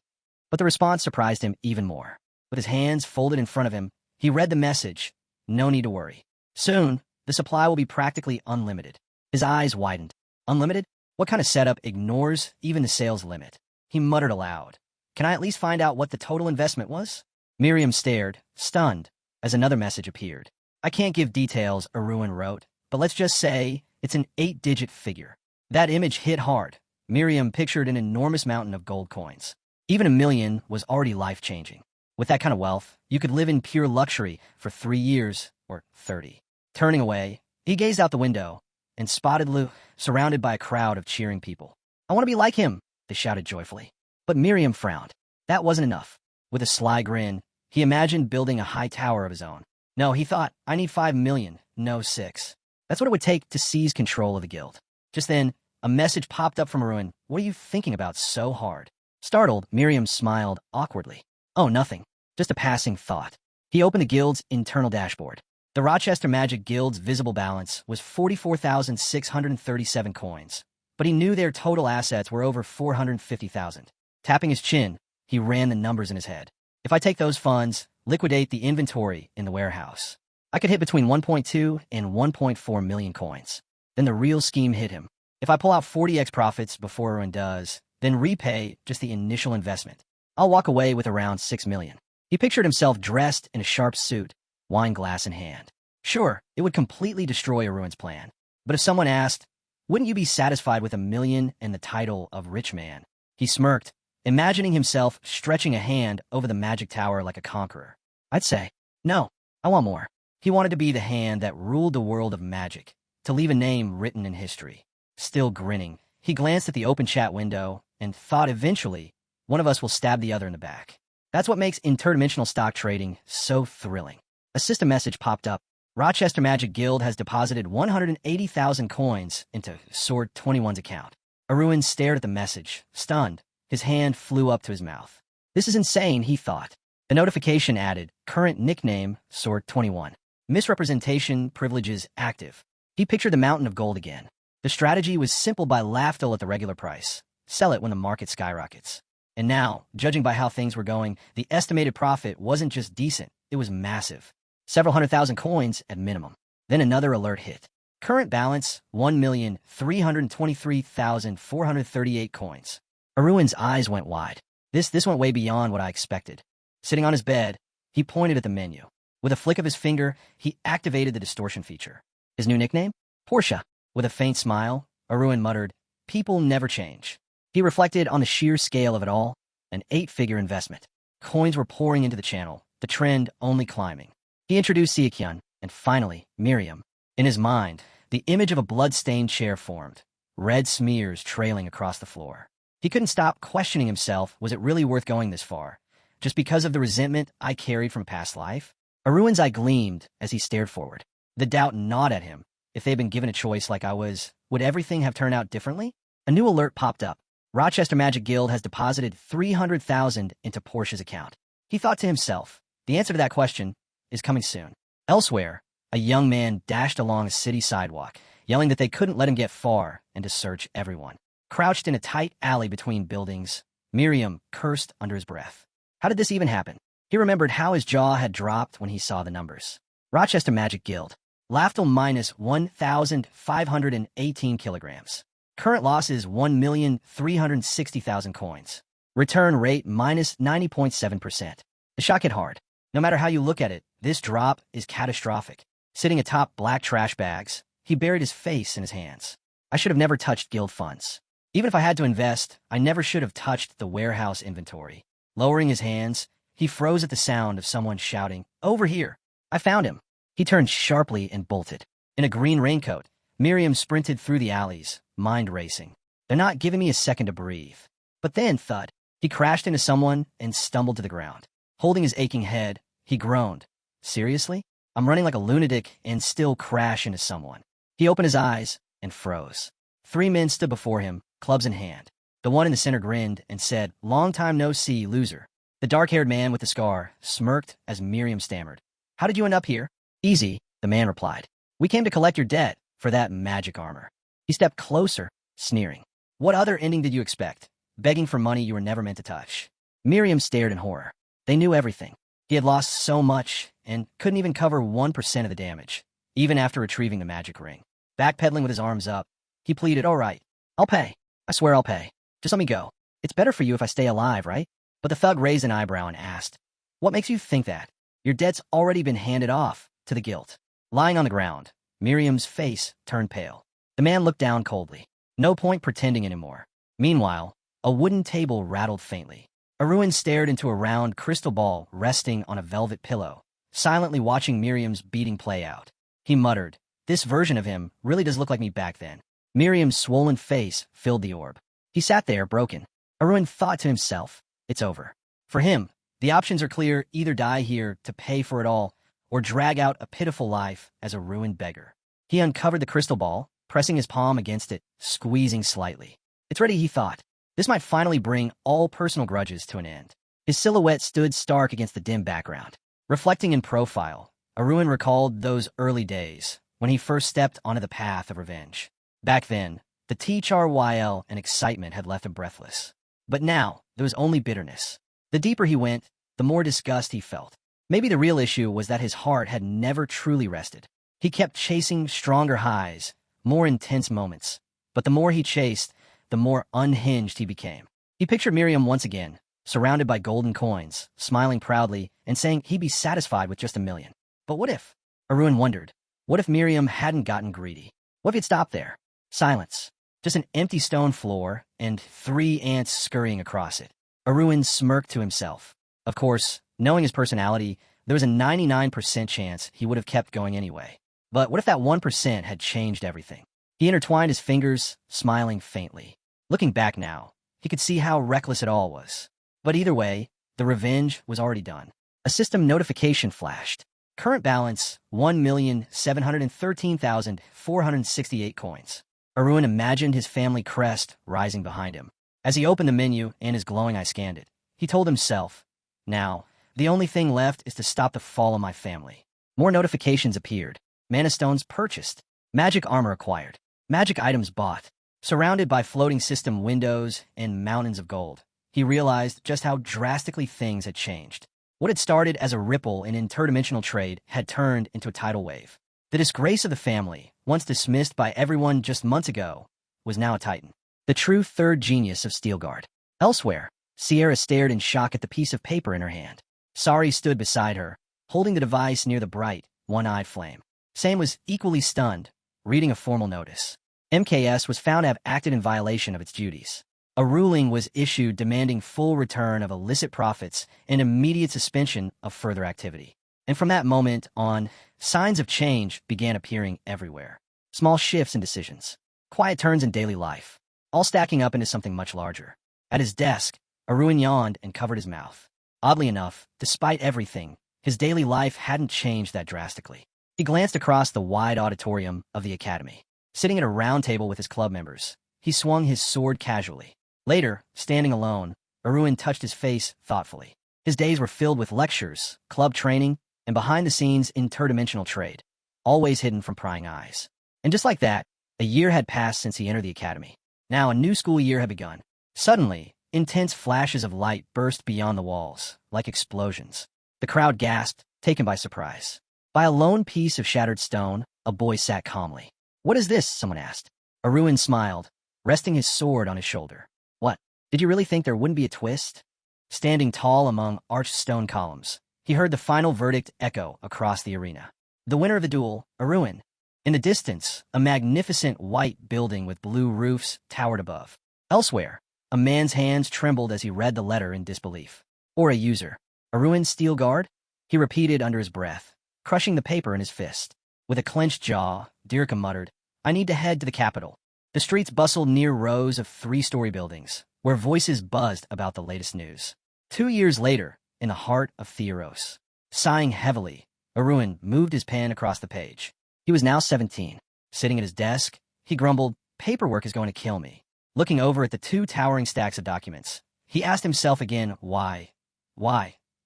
But the response surprised him even more. With his hands folded in front of him, he read the message. No need to worry. Soon, the supply will be practically unlimited. His eyes widened. Unlimited? What kind of setup ignores even the sales limit? He muttered aloud. Can I at least find out what the total investment was? Miriam stared, stunned, as another message appeared. I can't give details, Arun wrote, but let's just say it's an 8-digit figure. That image hit hard. Miriam pictured an enormous mountain of gold coins. Even 1 million was already life-changing. With that kind of wealth, you could live in pure luxury for 3 years or 30. Turning away, he gazed out the window and spotted Lou surrounded by a crowd of cheering people. I want to be like him, they shouted joyfully. But Miriam frowned. That wasn't enough. With a sly grin, he imagined building a high tower of his own. No, he thought, I need 5 million, no 6. That's what it would take to seize control of the guild. Just then, a message popped up from Arun. What are you thinking about so hard? Startled, Miriam smiled awkwardly. Oh, nothing. Just a passing thought. He opened the guild's internal dashboard. The Rochester Magic Guild's visible balance was 44,637 coins, but he knew their total assets were over 450,000. Tapping his chin, he ran the numbers in his head. If I take those funds, liquidate the inventory in the warehouse, I could hit between 1.2 and 1.4 million coins. Then the real scheme hit him. If I pull out 40x profits before Arun does, then repay just the initial investment, I'll walk away with around 6 million. He pictured himself dressed in a sharp suit, wine glass in hand. Sure, it would completely destroy Arun's plan. But if someone asked, wouldn't you be satisfied with 1 million and the title of rich man? He smirked, imagining himself stretching a hand over the magic tower like a conqueror. I'd say, no, I want more. He wanted to be the hand that ruled the world of magic, to leave a name written in history. Still grinning, he glanced at the open chat window and thought eventually, one of us will stab the other in the back. That's what makes interdimensional stock trading so thrilling. A system message popped up. Rochester Magic Guild has deposited 180,000 coins into Sword 21's account. Arun stared at the message, stunned. His hand flew up to his mouth. This is insane, he thought. The notification added, current nickname, Sword 21. Misrepresentation privileges active. He pictured the mountain of gold again. The strategy was simple buy Laftel at the regular price. Sell it when the market skyrockets. And now, judging by how things were going, the estimated profit wasn't just decent, it was massive. Several 100,000 coins at minimum. Then another alert hit. Current balance, 1,323,438 coins. Arun's eyes went wide. This went way beyond what I expected. Sitting on his bed, he pointed at the menu. With a flick of his finger, he activated the distortion feature. His new nickname? Portia. With a faint smile, Arun muttered, people never change. He reflected on the sheer scale of it all, an 8-figure investment. Coins were pouring into the channel, the trend only climbing. He introduced Kieran, and finally, Miriam. In his mind, the image of a blood-stained chair formed, red smears trailing across the floor. He couldn't stop questioning himself, was it really worth going this far? Just because of the resentment I carried from past life? Arun's eye gleamed as he stared forward. The doubt gnawed at him. If they'd been given a choice like I was, would everything have turned out differently? A new alert popped up. Rochester Magic Guild has deposited 300,000 into Portia's account. He thought to himself, the answer to that question is coming soon. Elsewhere, a young man dashed along a city sidewalk, yelling that they couldn't let him get far and to search everyone. Crouched in a tight alley between buildings, Miriam cursed under his breath. How did this even happen? He remembered how his jaw had dropped when he saw the numbers. Rochester Magic Guild. Laftel minus 1,518 kilograms. Current loss is 1,360,000 coins. Return rate minus 90.7%. The shock hit hard. No matter how you look at it, this drop is catastrophic. Sitting atop black trash bags, he buried his face in his hands. I should have never touched guild funds. Even if I had to invest, I never should have touched the warehouse inventory. Lowering his hands, he froze at the sound of someone shouting, "Over here! I found him!" He turned sharply and bolted. In a green raincoat, Miriam sprinted through the alleys, mind racing. They're not giving me a second to breathe. But then, thud, he crashed into someone and stumbled to the ground. Holding his aching head, he groaned. Seriously? I'm running like a lunatic and still crash into someone. He opened his eyes and froze. 3 men stood before him, clubs in hand. The one in the center grinned and said, "Long time no see, loser." The dark-haired man with the scar smirked as Miriam stammered. "How did you end up here?" "Easy," the man replied. "We came to collect your debt for that magic armor." He stepped closer, sneering. "What other ending did you expect? Begging for money you were never meant to touch." Miriam stared in horror. They knew everything. He had lost so much and couldn't even cover 1% of the damage, even after retrieving the magic ring. Backpedaling with his arms up, he pleaded, "All right, I'll pay. I swear I'll pay. Just let me go. It's better for you if I stay alive, right?" But the thug raised an eyebrow and asked, "What makes you think that? Your debt's already been handed off to the guild." Lying on the ground, Miriam's face turned pale. The man looked down coldly. No point pretending anymore. Meanwhile, a wooden table rattled faintly. Arun stared into a round crystal ball resting on a velvet pillow, silently watching Miriam's beating play out. He muttered, "This version of him really does look like me back then." Miriam's swollen face filled the orb. He sat there, broken. Arun thought to himself, "It's over." For him, the options are clear: either die here to pay for it all, or drag out a pitiful life as a ruined beggar. He uncovered the crystal ball, pressing his palm against it, squeezing slightly. "It's ready," he thought. This might finally bring all personal grudges to an end. His silhouette stood stark against the dim background. Reflecting in profile, Arun recalled those early days, when he first stepped onto the path of revenge. Back then, the THRYL and excitement had left him breathless. But now, there was only bitterness. The deeper he went, the more disgust he felt. Maybe the real issue was that his heart had never truly rested. He kept chasing stronger highs, more intense moments. But the more he chased, the more unhinged he became. He pictured Miriam once again, surrounded by golden coins, smiling proudly and saying he'd be satisfied with just 1,000,000. But what if? Arun wondered. What if Miriam hadn't gotten greedy? What if he'd stopped there? Silence. Just an empty stone floor and 3 ants scurrying across it. Arun smirked to himself. Of course, knowing his personality, there was a 99% chance he would have kept going anyway. But what if that 1% had changed everything? He intertwined his fingers, smiling faintly. Looking back now, he could see how reckless it all was. But either way, the revenge was already done. A system notification flashed. Current balance, 1,713,468 coins. Arun imagined his family crest rising behind him. As he opened the menu and his glowing eye scanned it, he told himself, "Now, the only thing left is to stop the fall of my family." More notifications appeared. Mana stones purchased. Magic armor acquired. Magic items bought. Surrounded by floating system windows and mountains of gold, he realized just how drastically things had changed. What had started as a ripple in interdimensional trade had turned into a tidal wave. The disgrace of the family, once dismissed by everyone just months ago, was now a titan. The true third genius of Steelguard. Elsewhere, Sierra stared in shock at the piece of paper in her hand. Sari stood beside her, holding the device near the bright, one-eyed flame. Sam was equally stunned, reading a formal notice. MKS was found to have acted in violation of its duties. A ruling was issued demanding full return of illicit profits and immediate suspension of further activity. And from that moment on, signs of change began appearing everywhere. Small shifts in decisions, quiet turns in daily life, all stacking up into something much larger. At his desk, Arun yawned and covered his mouth. Oddly enough, despite everything, his daily life hadn't changed that drastically. He glanced across the wide auditorium of the academy. Sitting at a round table with his club members, he swung his sword casually. Later, standing alone, Arun touched his face thoughtfully. His days were filled with lectures, club training, and behind-the-scenes interdimensional trade, always hidden from prying eyes. And just like that, a year had passed since he entered the academy. Now a new school year had begun. Suddenly, intense flashes of light burst beyond the walls, like explosions. The crowd gasped, taken by surprise. By a lone piece of shattered stone, a boy sat calmly. "What is this?" someone asked. Arun smiled, resting his sword on his shoulder. "What? Did you really think there wouldn't be a twist?" Standing tall among arched stone columns, he heard the final verdict echo across the arena. The winner of the duel, Arun. In the distance, a magnificent white building with blue roofs towered above. Elsewhere, a man's hands trembled as he read the letter in disbelief. "Or a user. Arun Steelguard?" he repeated under his breath, crushing the paper in his fist. With a clenched jaw, Dirka muttered, "I need to head to the capital." The streets bustled near rows of 3-story buildings, where voices buzzed about the latest news. 2 years later, in the heart of Theros. Sighing heavily, Arun moved his pen across the page. He was now 17. Sitting at his desk, he grumbled, "Paperwork is going to kill me." Looking over at the 2 towering stacks of documents, he asked himself again why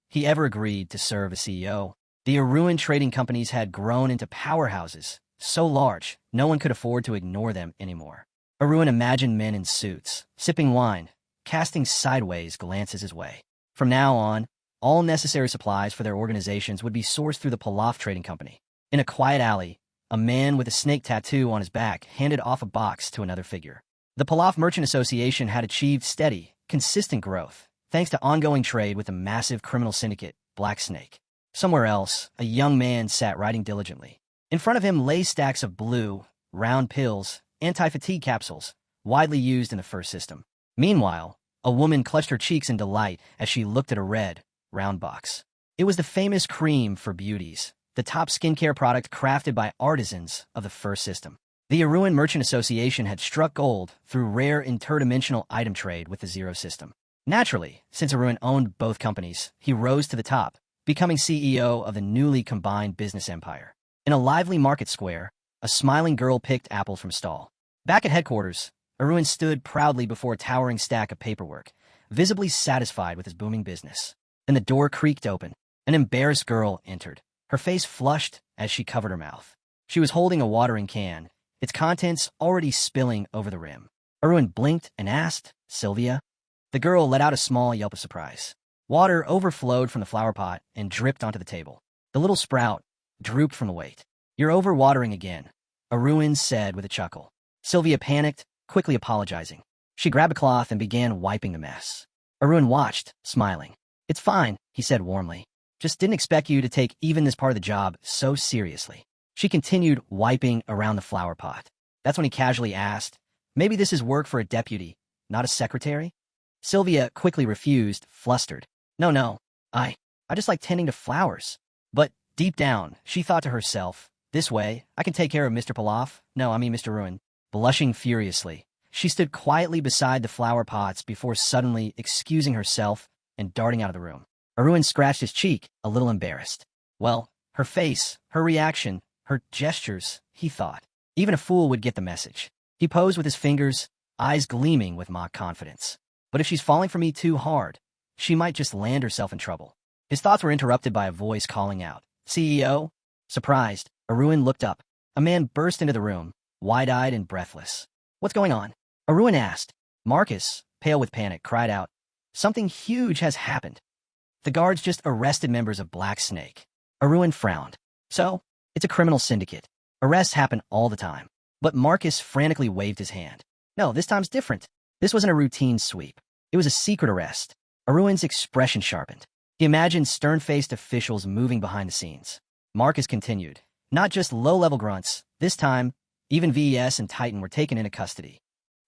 he ever agreed to serve as CEO. The Arun trading companies had grown into powerhouses, so large no one could afford to ignore them anymore. Arun imagined men in suits, sipping wine, casting sideways glances his way. From now on, all necessary supplies for their organizations would be sourced through the Pilaf Trading Company. In a quiet alley, a man with a snake tattoo on his back handed off a box to another figure. The Pilaf Merchant Association had achieved steady, consistent growth, thanks to ongoing trade with the massive criminal syndicate, Black Snake. Somewhere else, a young man sat writing diligently. In front of him lay stacks of blue, round pills, anti-fatigue capsules, widely used in the first system. Meanwhile, a woman clutched her cheeks in delight as she looked at a red, round box. It was the famous cream for beauties, the top skincare product crafted by artisans of the first system. The Aruan Merchant Association had struck gold through rare interdimensional item trade with the Zero system. Naturally, since Aruan owned both companies, he rose to the top, becoming CEO of the newly combined business empire. In a lively market square, a smiling girl picked apples from a stall. Back at headquarters, Aruan stood proudly before a towering stack of paperwork, visibly satisfied with his booming business. Then the door creaked open. An embarrassed girl entered, her face flushed as she covered her mouth. She was holding a watering can, its contents already spilling over the rim. Aruan blinked and asked, "Sylvia?" The girl let out a small yelp of surprise. Water overflowed from the flower pot and dripped onto the table. The little sprout drooped from the weight. "You're overwatering again," Aruan said with a chuckle. Sylvia panicked, quickly apologizing. She grabbed a cloth and began wiping the mess. Aruan watched, smiling. "It's fine," he said warmly. "Just didn't expect you to take even this part of the job so seriously." She continued wiping around the flower pot. That's when he casually asked, "Maybe this is work for a deputy, not a secretary?" Sylvia quickly refused, flustered. No, I just like tending to flowers." But deep down, she thought to herself, "This way, I can take care of Mr. Pilaf. No, I mean Mr. Ruin." Blushing furiously, she stood quietly beside the flower pots before suddenly excusing herself and darting out of the room. Aruan scratched his cheek, a little embarrassed. Well, her face, her reaction, her gestures, he thought. Even a fool would get the message. He posed with his fingers, eyes gleaming with mock confidence. But if she's falling for me too hard, she might just land herself in trouble. His thoughts were interrupted by a voice calling out, "CEO?" Surprised, Aruan looked up. A man burst into the room, wide-eyed and breathless. "What's going on?" Aruan asked. Marcus, pale with panic, cried out, "Something huge has happened. The guards just arrested members of Black Snake." Aruan frowned. "So, it's a criminal syndicate. Arrests happen all the time." But Marcus frantically waved his hand. "No, this time's different. This wasn't a routine sweep. It was a secret arrest." Aruan's expression sharpened. He imagined stern-faced officials moving behind the scenes. Marcus continued. "Not just low-level grunts. This time, even VES and Titan were taken into custody."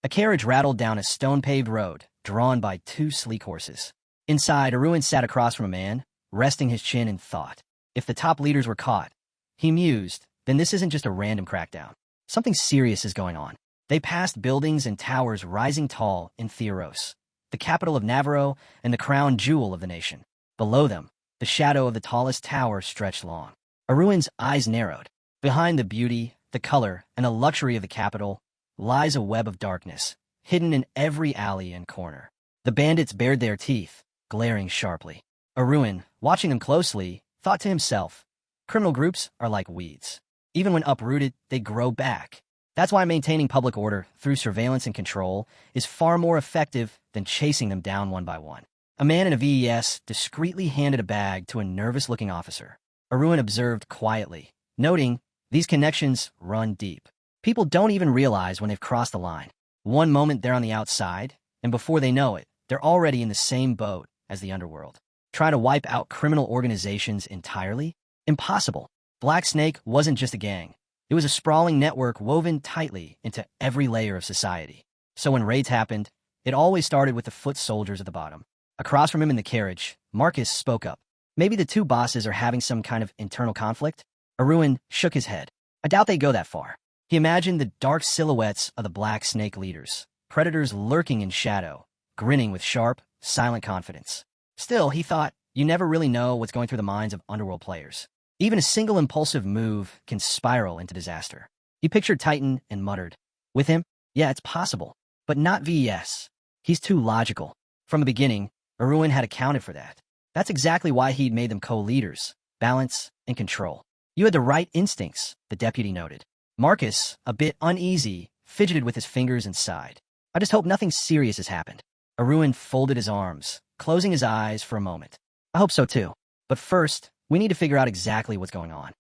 A carriage rattled down a stone-paved road, drawn by two sleek horses. Inside, Aruan sat across from a man, resting his chin in thought. If the top leaders were caught, he mused, then this isn't just a random crackdown. Something serious is going on. They passed buildings and towers rising tall in Theros, the capital of Navarro and the crown jewel of the nation. Below them, the shadow of the tallest tower stretched long. Aruan's eyes narrowed. Behind the beauty, the color, and the luxury of the capital lies a web of darkness, hidden in every alley and corner. The bandits bared their teeth, glaring sharply. Aruan, watching them closely, thought to himself, criminal groups are like weeds. Even when uprooted, they grow back. That's why maintaining public order through surveillance and control is far more effective than chasing them down one by one. A man in a VES discreetly handed a bag to a nervous-looking officer. Aruan observed quietly, noting these connections run deep. People don't even realize when they've crossed the line. One moment they're on the outside, and before they know it, they're already in the same boat as the underworld. Trying to wipe out criminal organizations entirely? Impossible. Black Snake wasn't just a gang. It was a sprawling network woven tightly into every layer of society. So when raids happened, it always started with the foot soldiers at the bottom. Across from him in the carriage, Marcus spoke up. Maybe the two bosses are having some kind of internal conflict? Aruan shook his head. I doubt they go that far. He imagined the dark silhouettes of the Black Snake leaders, predators lurking in shadow, grinning with sharp, silent confidence. Still, he thought, you never really know what's going through the minds of underworld players. Even a single impulsive move can spiral into disaster. He pictured Titan and muttered, with him? Yeah, it's possible, but not VES. He's too logical. From the beginning, Aruan had accounted for that. That's exactly why he'd made them co-leaders, balance, and control. You had the right instincts, the deputy noted. Marcus, a bit uneasy, fidgeted with his fingers and sighed. I just hope nothing serious has happened. Aruan folded his arms, closing his eyes for a moment. I hope so too. But first, we need to figure out exactly what's going on.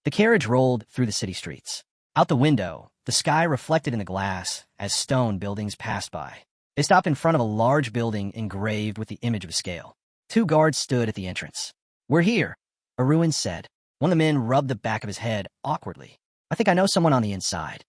The carriage rolled through the city streets. Out the window, the sky reflected in the glass as stone buildings passed by. They stopped in front of a large building engraved with the image of a scale. Two guards stood at the entrance. We're here, Aruan said. One of the men rubbed the back of his head awkwardly. I think I know someone on the inside.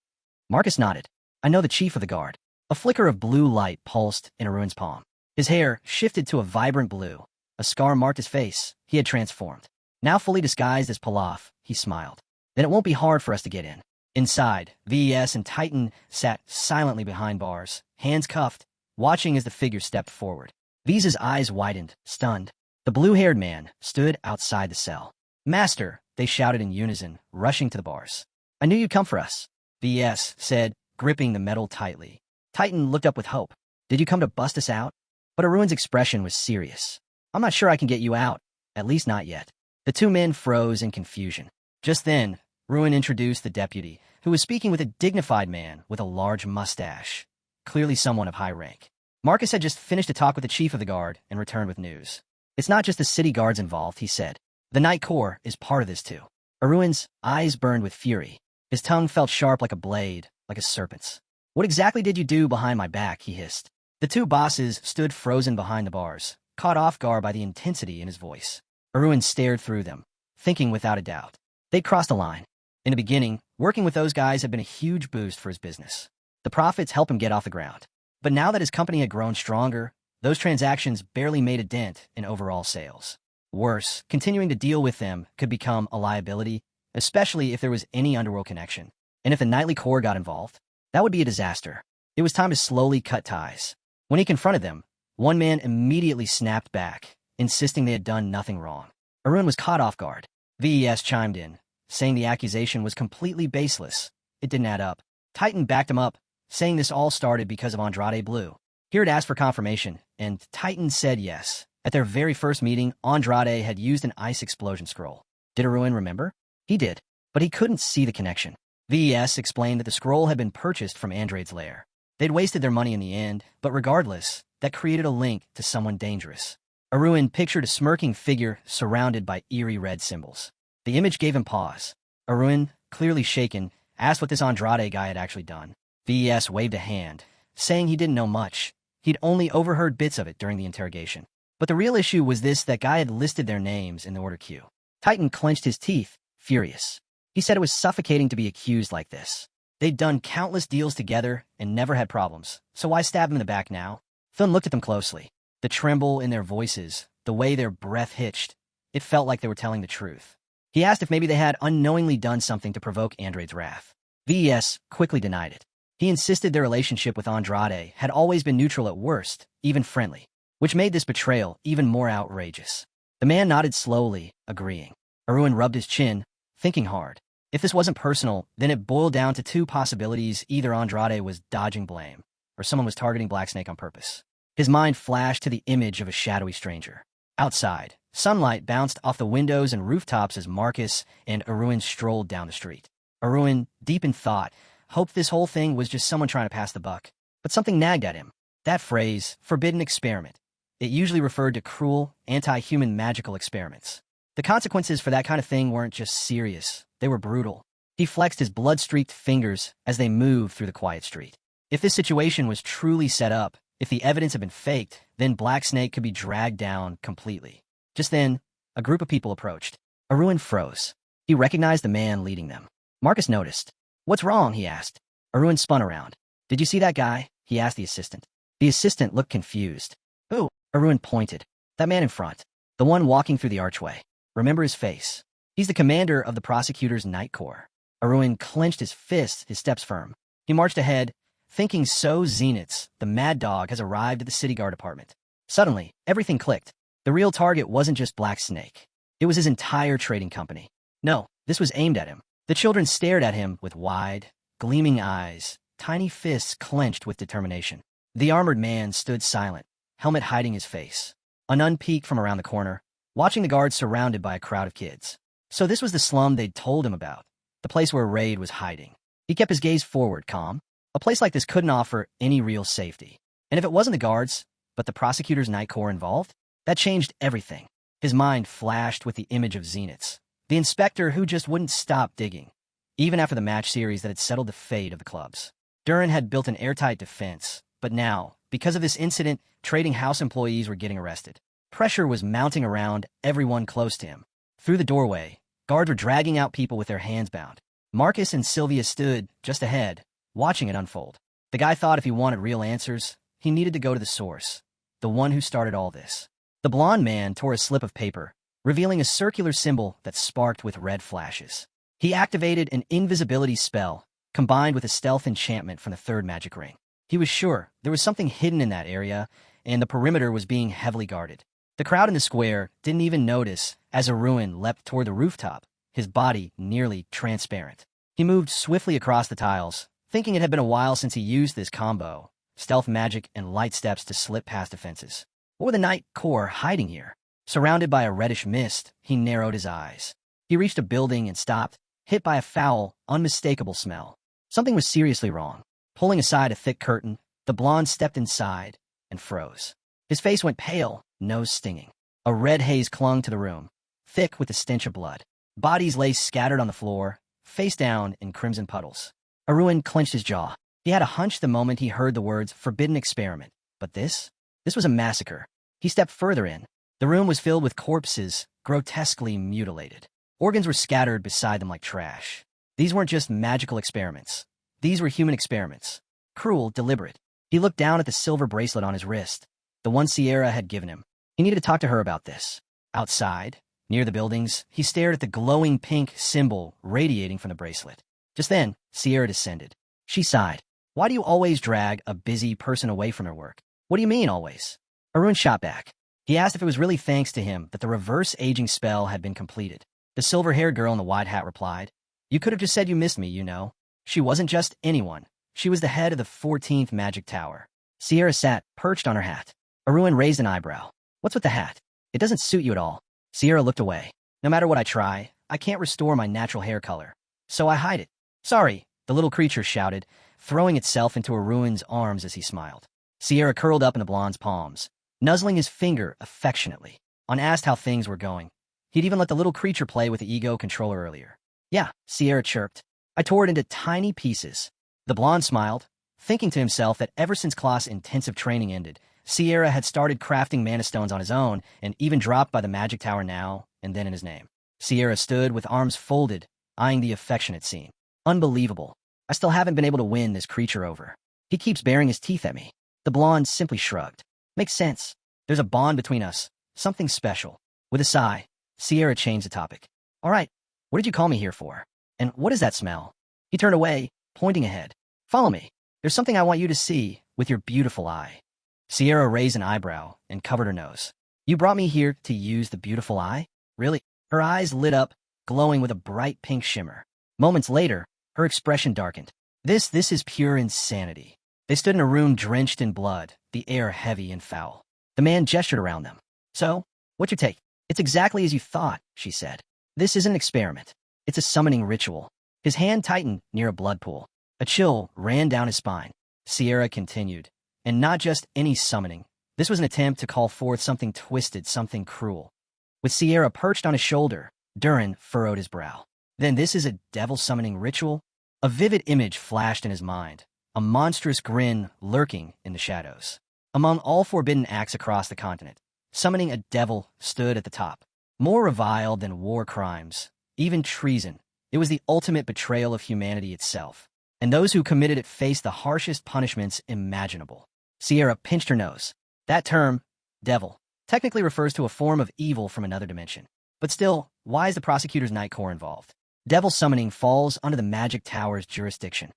Marcus nodded. I know the chief of the guard. A flicker of blue light pulsed in Arun's palm. His hair shifted to a vibrant blue. A scar marked his face. He had transformed. Now fully disguised as Pilaf, he smiled. Then it won't be hard for us to get in. Inside, VES and Titan sat silently behind bars, hands cuffed, watching as the figure stepped forward. Visa's eyes widened, stunned. The blue-haired man stood outside the cell. Master, they shouted in unison, rushing to the bars. I knew you'd come for us, VES said, gripping the metal tightly. Titan looked up with hope. Did you come to bust us out? But Arun's expression was serious. I'm not sure I can get you out, at least not yet. The two men froze in confusion. Just then, Ruin introduced the deputy, who was speaking with a dignified man with a large mustache, clearly someone of high rank. Marcus had just finished a talk with the chief of the guard and returned with news. It's not just the city guards involved, he said. The Night Corps is part of this too. Arun's eyes burned with fury. His tongue felt sharp like a blade, like a serpent's. What exactly did you do behind my back, he hissed. The two bosses stood frozen behind the bars, caught off guard by the intensity in his voice. Arun stared through them, thinking without a doubt. They'd crossed a line. In the beginning, working with those guys had been a huge boost for his business. The profits helped him get off the ground. But now that his company had grown stronger, those transactions barely made a dent in overall sales. Worse, continuing to deal with them could become a liability, especially if there was any underworld connection. And if the Nightly Corps got involved, that would be a disaster. It was time to slowly cut ties. When he confronted them, one man immediately snapped back, insisting they had done nothing wrong. Arun was caught off guard. VES chimed in, saying the accusation was completely baseless. It didn't add up. Titan backed him up, saying this all started because of Andrade Blue. He had asked for confirmation, and Titan said yes. At their very first meeting, Andrade had used an ice explosion scroll. Did Arun remember? He did, but he couldn't see the connection. VES explained that the scroll had been purchased from Andrade's lair. They'd wasted their money in the end, but regardless, that created a link to someone dangerous. Arun pictured a smirking figure surrounded by eerie red symbols. The image gave him pause. Arun, clearly shaken, asked what this Andrade guy had actually done. VES waved a hand, saying he didn't know much. He'd only overheard bits of it during the interrogation. But the real issue was that guy had listed their names in the order queue. Titan clenched his teeth, furious. He said it was suffocating to be accused like this. They'd done countless deals together and never had problems, so why stab him in the back now? Thun looked at them closely. The tremble in their voices, the way their breath hitched, it felt like they were telling the truth. He asked if maybe they had unknowingly done something to provoke Andrade's wrath. VES quickly denied it. He insisted their relationship with Andrade had always been neutral at worst, even friendly, which made this betrayal even more outrageous. The man nodded slowly, agreeing. Arun rubbed his chin, thinking hard. If this wasn't personal, then it boiled down to two possibilities. Either Andrade was dodging blame, or someone was targeting Blacksnake on purpose. His mind flashed to the image of a shadowy stranger. Outside, sunlight bounced off the windows and rooftops as Marcus and Arun strolled down the street. Arun, deep in thought, hoped this whole thing was just someone trying to pass the buck. But something nagged at him. That phrase, forbidden experiment. It usually referred to cruel, anti-human magical experiments. The consequences for that kind of thing weren't just serious. They were brutal. He flexed his blood-streaked fingers as they moved through the quiet street. If this situation was truly set up, if the evidence had been faked, then Blacksnake could be dragged down completely. Just then, a group of people approached. Arun froze. He recognized the man leading them. Marcus noticed. What's wrong? He asked. Arun spun around. Did you see that guy? He asked the assistant. The assistant looked confused. Who? Arun pointed. That man in front. The one walking through the archway. Remember his face. He's the commander of the prosecutor's Night Corps. Arun clenched his fists, his steps firm. He marched ahead, thinking so Zeniths, the mad dog has arrived at the city guard department. Suddenly, everything clicked. The real target wasn't just Blacksnake. It was his entire trading company. No, this was aimed at him. The children stared at him with wide, gleaming eyes, tiny fists clenched with determination. The armored man stood silent, helmet hiding his face. A nun peeked from around the corner, watching the guards surrounded by a crowd of kids. So this was the slum they'd told him about, the place where Raid was hiding. He kept his gaze forward, calm. A place like this couldn't offer any real safety. And if it wasn't the guards, but the prosecutor's Night Corps involved, that changed everything. His mind flashed with the image of Zeniths, the inspector who just wouldn't stop digging, even after the match series that had settled the fate of the clubs. Duran had built an airtight defense, but now, because of this incident, trading house employees were getting arrested. Pressure was mounting around everyone close to him. Through the doorway, Guards were dragging out people with their hands bound. Marcus and Sylvia stood just ahead, watching it unfold. The guy thought if he wanted real answers, he needed to go to the source, the one who started all this. The blonde man tore a slip of paper, revealing a circular symbol that sparked with red flashes. He activated an invisibility spell, combined with a stealth enchantment from the third magic ring. He was sure there was something hidden in that area, and the perimeter was being heavily guarded. The crowd in the square didn't even notice as Arun leapt toward the rooftop, his body nearly transparent. He moved swiftly across the tiles, thinking it had been a while since he used this combo, stealth magic and light steps to slip past defenses. What were the Night Corps hiding here? Surrounded by a reddish mist, he narrowed his eyes. He reached a building and stopped, hit by a foul, unmistakable smell. Something was seriously wrong. Pulling aside a thick curtain, the blonde stepped inside and froze. His face went pale, nose stinging. A red haze clung to the room, thick with the stench of blood. Bodies lay scattered on the floor, face down in crimson puddles. Arun clenched his jaw. He had a hunch the moment he heard the words forbidden experiment. But this was a massacre. He stepped further in. The room was filled with corpses, grotesquely mutilated. Organs were scattered beside them like trash. These weren't just magical experiments. These were human experiments. Cruel, deliberate. He looked down at the silver bracelet on his wrist, the one Sierra had given him. He needed to talk to her about this. Outside, near the buildings, he stared at the glowing pink symbol radiating from the bracelet. Just then, Sierra descended. She sighed. Why do you always drag a busy person away from her work? What do you mean, always? Arun shot back. He asked if it was really thanks to him that the reverse aging spell had been completed. The silver-haired girl in the wide hat replied, "You could have just said you missed me, you know." She wasn't just anyone. She was the head of the 14th Magic Tower. Sierra sat, perched on her hat. Arun raised an eyebrow. "What's with the hat? It doesn't suit you at all." Sierra looked away. "No matter what I try, I can't restore my natural hair color. So I hide it." "Sorry," the little creature shouted, throwing itself into Arun's arms as he smiled. Sierra curled up in the blonde's palms, nuzzling his finger affectionately. On asked how things were going, he'd even let the little creature play with the ego controller earlier. "Yeah," Sierra chirped. "I tore it into tiny pieces." The blonde smiled, thinking to himself that ever since class intensive training ended, Sierra had started crafting mana stones on his own and even dropped by the magic tower now and then in his name. Sierra stood with arms folded, eyeing the affectionate scene. "Unbelievable. I still haven't been able to win this creature over. He keeps baring his teeth at me." The blonde simply shrugged. "Makes sense. There's a bond between us. Something special." With a sigh, Sierra changed the topic. "All right, what did you call me here for? And what is that smell?" He turned away, pointing ahead. "Follow me. There's something I want you to see with your beautiful eye." Sierra raised an eyebrow and covered her nose. "You brought me here to use the beautiful eye? Really?" Her eyes lit up, glowing with a bright pink shimmer. Moments later, her expression darkened. This is pure insanity." They stood in a room drenched in blood, the air heavy and foul. The man gestured around them. "So, what's your take?" "It's exactly as you thought," she said. "This isn't an experiment. It's a summoning ritual." His hand tightened near a blood pool. A chill ran down his spine. Sierra continued. "And not just any summoning. This was an attempt to call forth something twisted, something cruel." With Sierra perched on his shoulder, Duran furrowed his brow. "Then this is a devil-summoning ritual?" A vivid image flashed in his mind, a monstrous grin lurking in the shadows. Among all forbidden acts across the continent, summoning a devil stood at the top. More reviled than war crimes, even treason, it was the ultimate betrayal of humanity itself. And those who committed it faced the harshest punishments imaginable. Sierra pinched her nose. That term, devil, technically refers to a form of evil from another dimension. But still, why is the prosecutor's Night Corps involved? Devil summoning falls under the Magic Tower's jurisdiction.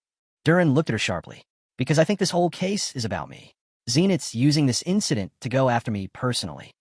Duran looked at her sharply. "Because I think this whole case is about me. Zenith's using this incident to go after me personally."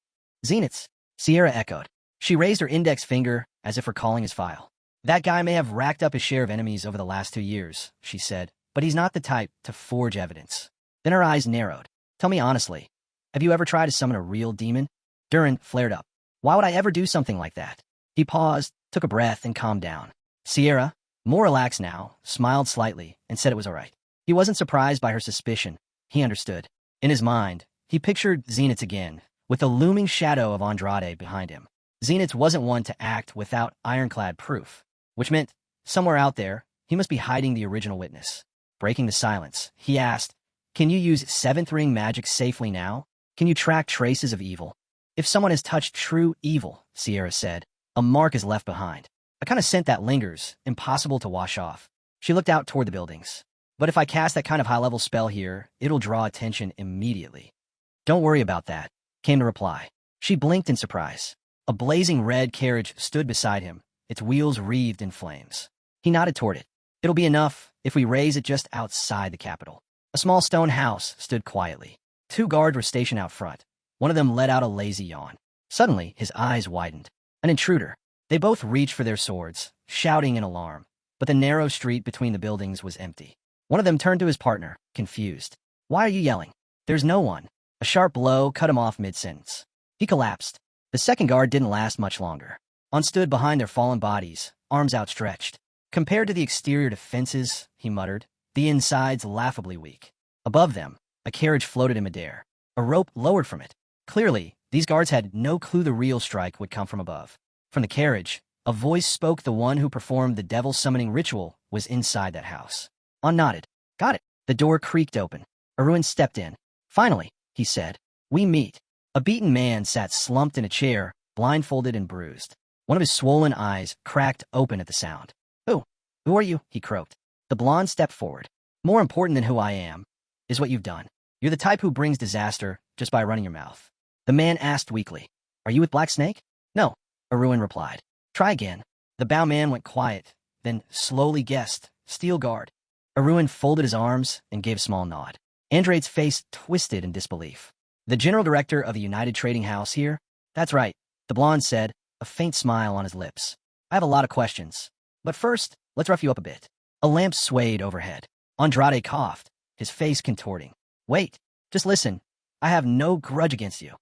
"Zenith's?" Sierra echoed. She raised her index finger as if recalling his file. "That guy may have racked up his share of enemies over the last 2 years," she said, "but he's not the type to forge evidence." Then her eyes narrowed. "Tell me honestly, have you ever tried to summon a real demon?" Duran flared up. "Why would I ever do something like that?" He paused, took a breath, and calmed down. Sierra, more relaxed now, smiled slightly and said it was all right. He wasn't surprised by her suspicion. He understood. In his mind, he pictured Zenith again, with the looming shadow of Andrade behind him. Zenith wasn't one to act without ironclad proof, which meant, somewhere out there, he must be hiding the original witness. Breaking the silence, he asked, "Can you use 7th ring magic safely now? Can you track traces of evil?" "If someone has touched true evil," Sierra said, "a mark is left behind." A kind of scent that lingers, impossible to wash off. She looked out toward the buildings. But if I cast that kind of high-level spell here, it'll draw attention immediately. Don't worry about that, came the reply. She blinked in surprise. A blazing red carriage stood beside him, its wheels wreathed in flames. He nodded toward it. It'll be enough if we raise it just outside the capital. A small stone house stood quietly. 2 guards were stationed out front. One of them let out a lazy yawn. Suddenly, his eyes widened. An intruder. They both reached for their swords, shouting in alarm. But the narrow street between the buildings was empty. One of them turned to his partner, confused. Why are you yelling? There's no one. A sharp blow cut him off mid-sentence. He collapsed. The second guard didn't last much longer. On stood behind their fallen bodies, arms outstretched. Compared to the exterior defenses, he muttered, the inside's laughably weak. Above them, a carriage floated in midair. A rope lowered from it. Clearly, these guards had no clue the real strike would come from above. From the carriage, a voice spoke. The one who performed the devil summoning ritual was inside that house. On nodded. Got it. The door creaked open. Arun stepped in. Finally, he said, we meet. A beaten man sat slumped in a chair, blindfolded and bruised. One of his swollen eyes cracked open at the sound. Who are you? He croaked. The blonde stepped forward. More important than who I am is what you've done. You're the type who brings disaster just by running your mouth. The man asked weakly, are you with Black Snake? No, Arun replied. Try again. The bow man went quiet, then slowly guessed, Steel Guard. Arun folded his arms and gave a small nod. Andrade's face twisted in disbelief. The general director of the United Trading House here? That's right, the blonde said, a faint smile on his lips. I have a lot of questions. But first, let's rough you up a bit. A lamp swayed overhead. Andrade coughed, his face contorting. Wait, just listen. I have no grudge against you.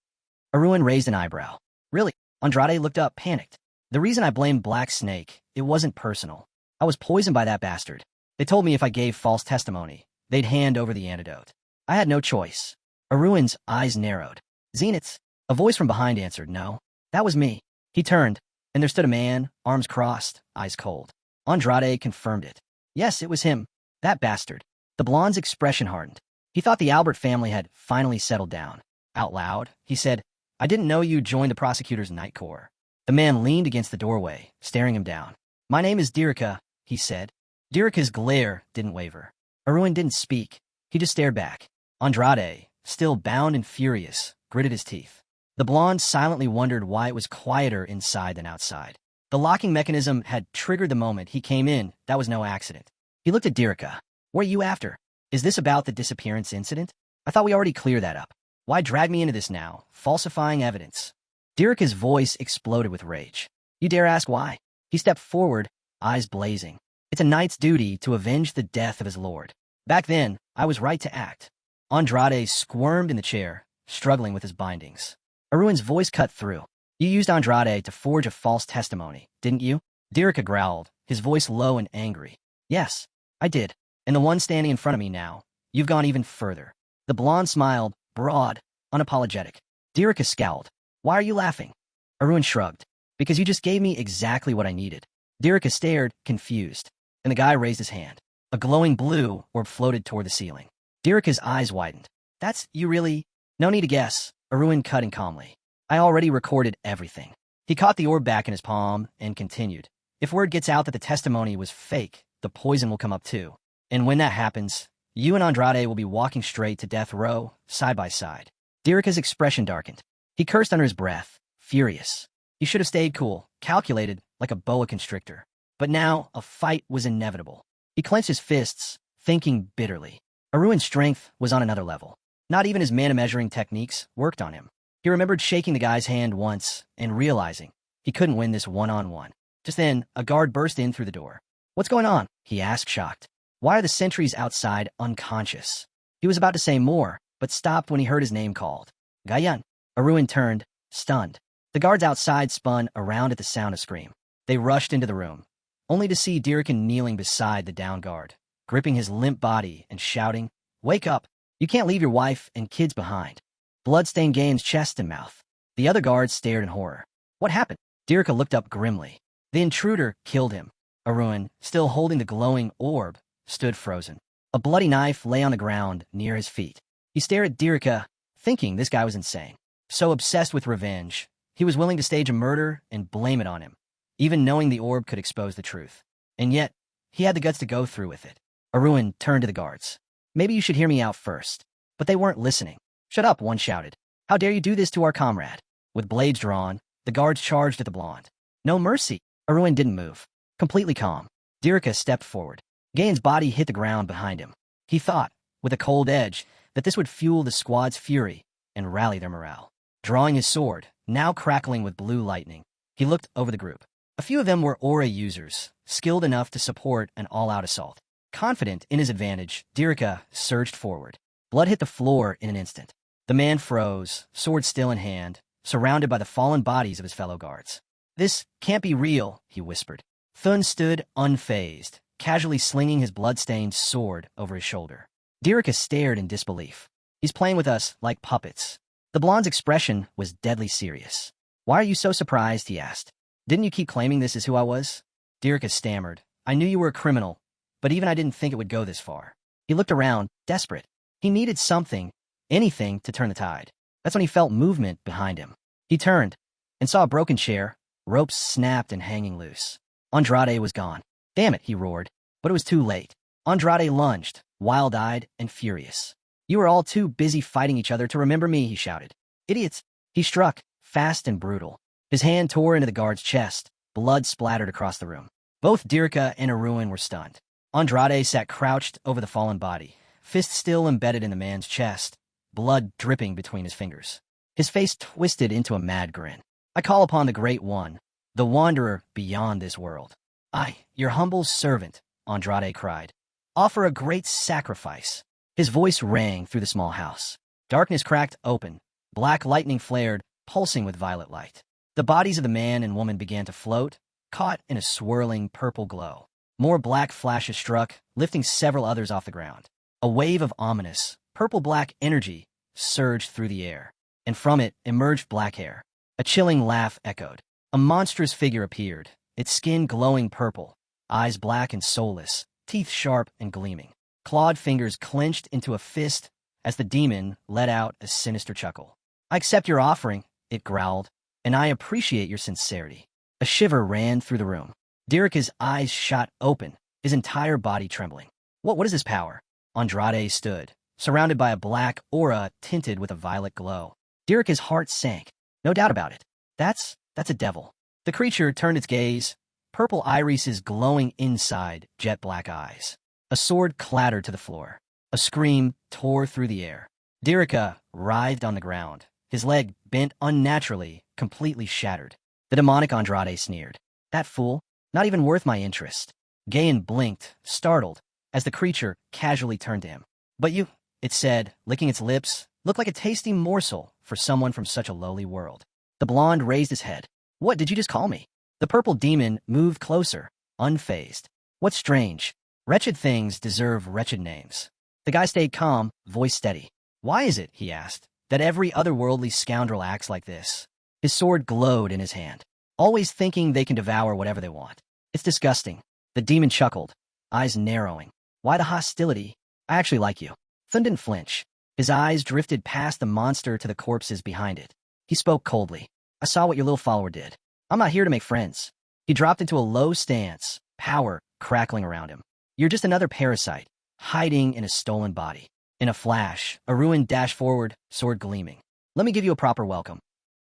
Arun raised an eyebrow. Really? Andrade looked up, panicked. The reason I blamed Black Snake, it wasn't personal. I was poisoned by that bastard. They told me if I gave false testimony, they'd hand over the antidote. I had no choice. Arun's eyes narrowed. Zenith's? A voice from behind answered, no. That was me. He turned, and there stood a man, arms crossed, eyes cold. Andrade confirmed it. Yes, it was him. That bastard. The blonde's expression hardened. He thought the Albert family had finally settled down. Out loud, he said, I didn't know you joined the prosecutor's night corps. The man leaned against the doorway, staring him down. My name is Dirika, he said. Dirika's glare didn't waver. Arun didn't speak. He just stared back. Andrade, still bound and furious, gritted his teeth. The blonde silently wondered why it was quieter inside than outside. The locking mechanism had triggered the moment he came in. That was no accident. He looked at Dirika. What are you after? Is this about the disappearance incident? I thought we already cleared that up. Why drag me into this now, falsifying evidence? Dirika's voice exploded with rage. You dare ask why? He stepped forward, eyes blazing. It's a knight's duty to avenge the death of his lord. Back then, I was right to act. Andrade squirmed in the chair, struggling with his bindings. Arun's voice cut through. You used Andrade to forge a false testimony, didn't you? Dirika growled, his voice low and angry. Yes, I did. And the one standing in front of me now, you've gone even further. The blonde smiled, broad, unapologetic. Dirika scowled. Why are you laughing? Arun shrugged. Because you just gave me exactly what I needed. Dirika stared, confused. And the guy raised his hand. A glowing blue orb floated toward the ceiling. Dirika's eyes widened. That's you really? No need to guess. Arun cut in calmly. I already recorded everything. He caught the orb back in his palm and continued. If word gets out that the testimony was fake, the poison will come up too. And when that happens, you and Andrade will be walking straight to death row, side by side. Dirika's expression darkened. He cursed under his breath, furious. He should have stayed cool, calculated, like a boa constrictor. But now, a fight was inevitable. He clenched his fists, thinking bitterly. Arun's strength was on another level. Not even his mana-measuring techniques worked on him. He remembered shaking the guy's hand once and realizing he couldn't win this one-on-one. Just then, a guard burst in through the door. What's going on? He asked, shocked. Why are the sentries outside unconscious? He was about to say more, but stopped when he heard his name called. Gayan. Arun turned, stunned. The guards outside spun around at the sound of scream. They rushed into the room, only to see Dirika kneeling beside the down guard, gripping his limp body and shouting, Wake up! You can't leave your wife and kids behind. Blood stained Gain's chest and mouth. The other guards stared in horror. What happened? Dirika looked up grimly. The intruder killed him. Arun, still holding the glowing orb, stood frozen. A bloody knife lay on the ground near his feet. He stared at Dirika, thinking this guy was insane. So obsessed with revenge, he was willing to stage a murder and blame it on him, even knowing the orb could expose the truth. And yet, he had the guts to go through with it. Arun turned to the guards. Maybe you should hear me out first. But they weren't listening. Shut up, one shouted. How dare you do this to our comrade? With blades drawn, the guards charged at the blonde. No mercy. Arun didn't move. Completely calm. Dirika stepped forward. Gain's body hit the ground behind him. He thought, with a cold edge, that this would fuel the squad's fury and rally their morale. Drawing his sword, now crackling with blue lightning, he looked over the group. A few of them were aura users, skilled enough to support an all-out assault. Confident in his advantage, Dirika surged forward. Blood hit the floor in an instant. The man froze, sword still in hand, surrounded by the fallen bodies of his fellow guards. This can't be real, he whispered. Thun stood unfazed, casually slinging his blood-stained sword over his shoulder. Dirika stared in disbelief. He's playing with us like puppets. The blonde's expression was deadly serious. Why are you so surprised, he asked. Didn't you keep claiming this is who I was? Dirika stammered. I knew you were a criminal, but even I didn't think it would go this far. He looked around, desperate. He needed something, anything to turn the tide. That's when he felt movement behind him. He turned and saw a broken chair, ropes snapped and hanging loose. Andrade was gone. Damn it, he roared. But it was too late. Andrade lunged, wild-eyed and furious. You were all too busy fighting each other to remember me, he shouted. Idiots. He struck, fast and brutal. His hand tore into the guard's chest. Blood splattered across the room. Both Dirika and Arun were stunned. Andrade sat crouched over the fallen body, fist still embedded in the man's chest, blood dripping between his fingers. His face twisted into a mad grin. I call upon the Great One, the Wanderer beyond this world. I, your humble servant, Andrade cried. Offer a great sacrifice. His voice rang through the small house. Darkness cracked open. Black lightning flared, pulsing with violet light. The bodies of the man and woman began to float, caught in a swirling purple glow. More black flashes struck, lifting several others off the ground. A wave of ominous, purple-black energy surged through the air, and from it emerged black hair. A chilling laugh echoed. A monstrous figure appeared, its skin glowing purple, eyes black and soulless, teeth sharp and gleaming. Clawed fingers clenched into a fist as the demon let out a sinister chuckle. I accept your offering, it growled, and I appreciate your sincerity. A shiver ran through the room. Dirika's eyes shot open, his entire body trembling. What is this power? Andrade stood, surrounded by a black aura tinted with a violet glow. Dirika's heart sank. No doubt about it. That's a devil. The creature turned its gaze, purple irises glowing inside jet black eyes. A sword clattered to the floor. A scream tore through the air. Dirika writhed on the ground, his leg bent unnaturally, completely shattered. The demonic Andrade sneered. That fool? Not even worth my interest. Gain blinked, startled, as the creature casually turned to him. But you, it said, licking its lips, look like a tasty morsel for someone from such a lowly world. The blonde raised his head. What did you just call me? The purple demon moved closer, unfazed. What's strange? Wretched things deserve wretched names. The guy stayed calm, voice steady. Why is it, he asked, that every otherworldly scoundrel acts like this? His sword glowed in his hand, always thinking they can devour whatever they want. It's disgusting. The demon chuckled, eyes narrowing. Why the hostility? I actually like you. Thun didn't flinch. His eyes drifted past the monster to the corpses behind it. He spoke coldly. I saw what your little follower did. I'm not here to make friends. He dropped into a low stance, power crackling around him. You're just another parasite, hiding in a stolen body. In a flash, Arun dashed forward, sword gleaming. Let me give you a proper welcome.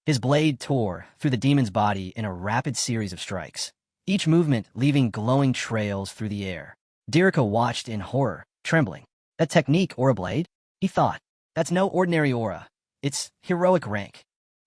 His blade tore through the demon's body in a rapid series of strikes, each movement leaving glowing trails through the air. Dirika watched in horror, trembling. That technique, aura blade? He thought. That's no ordinary aura. It's heroic rank.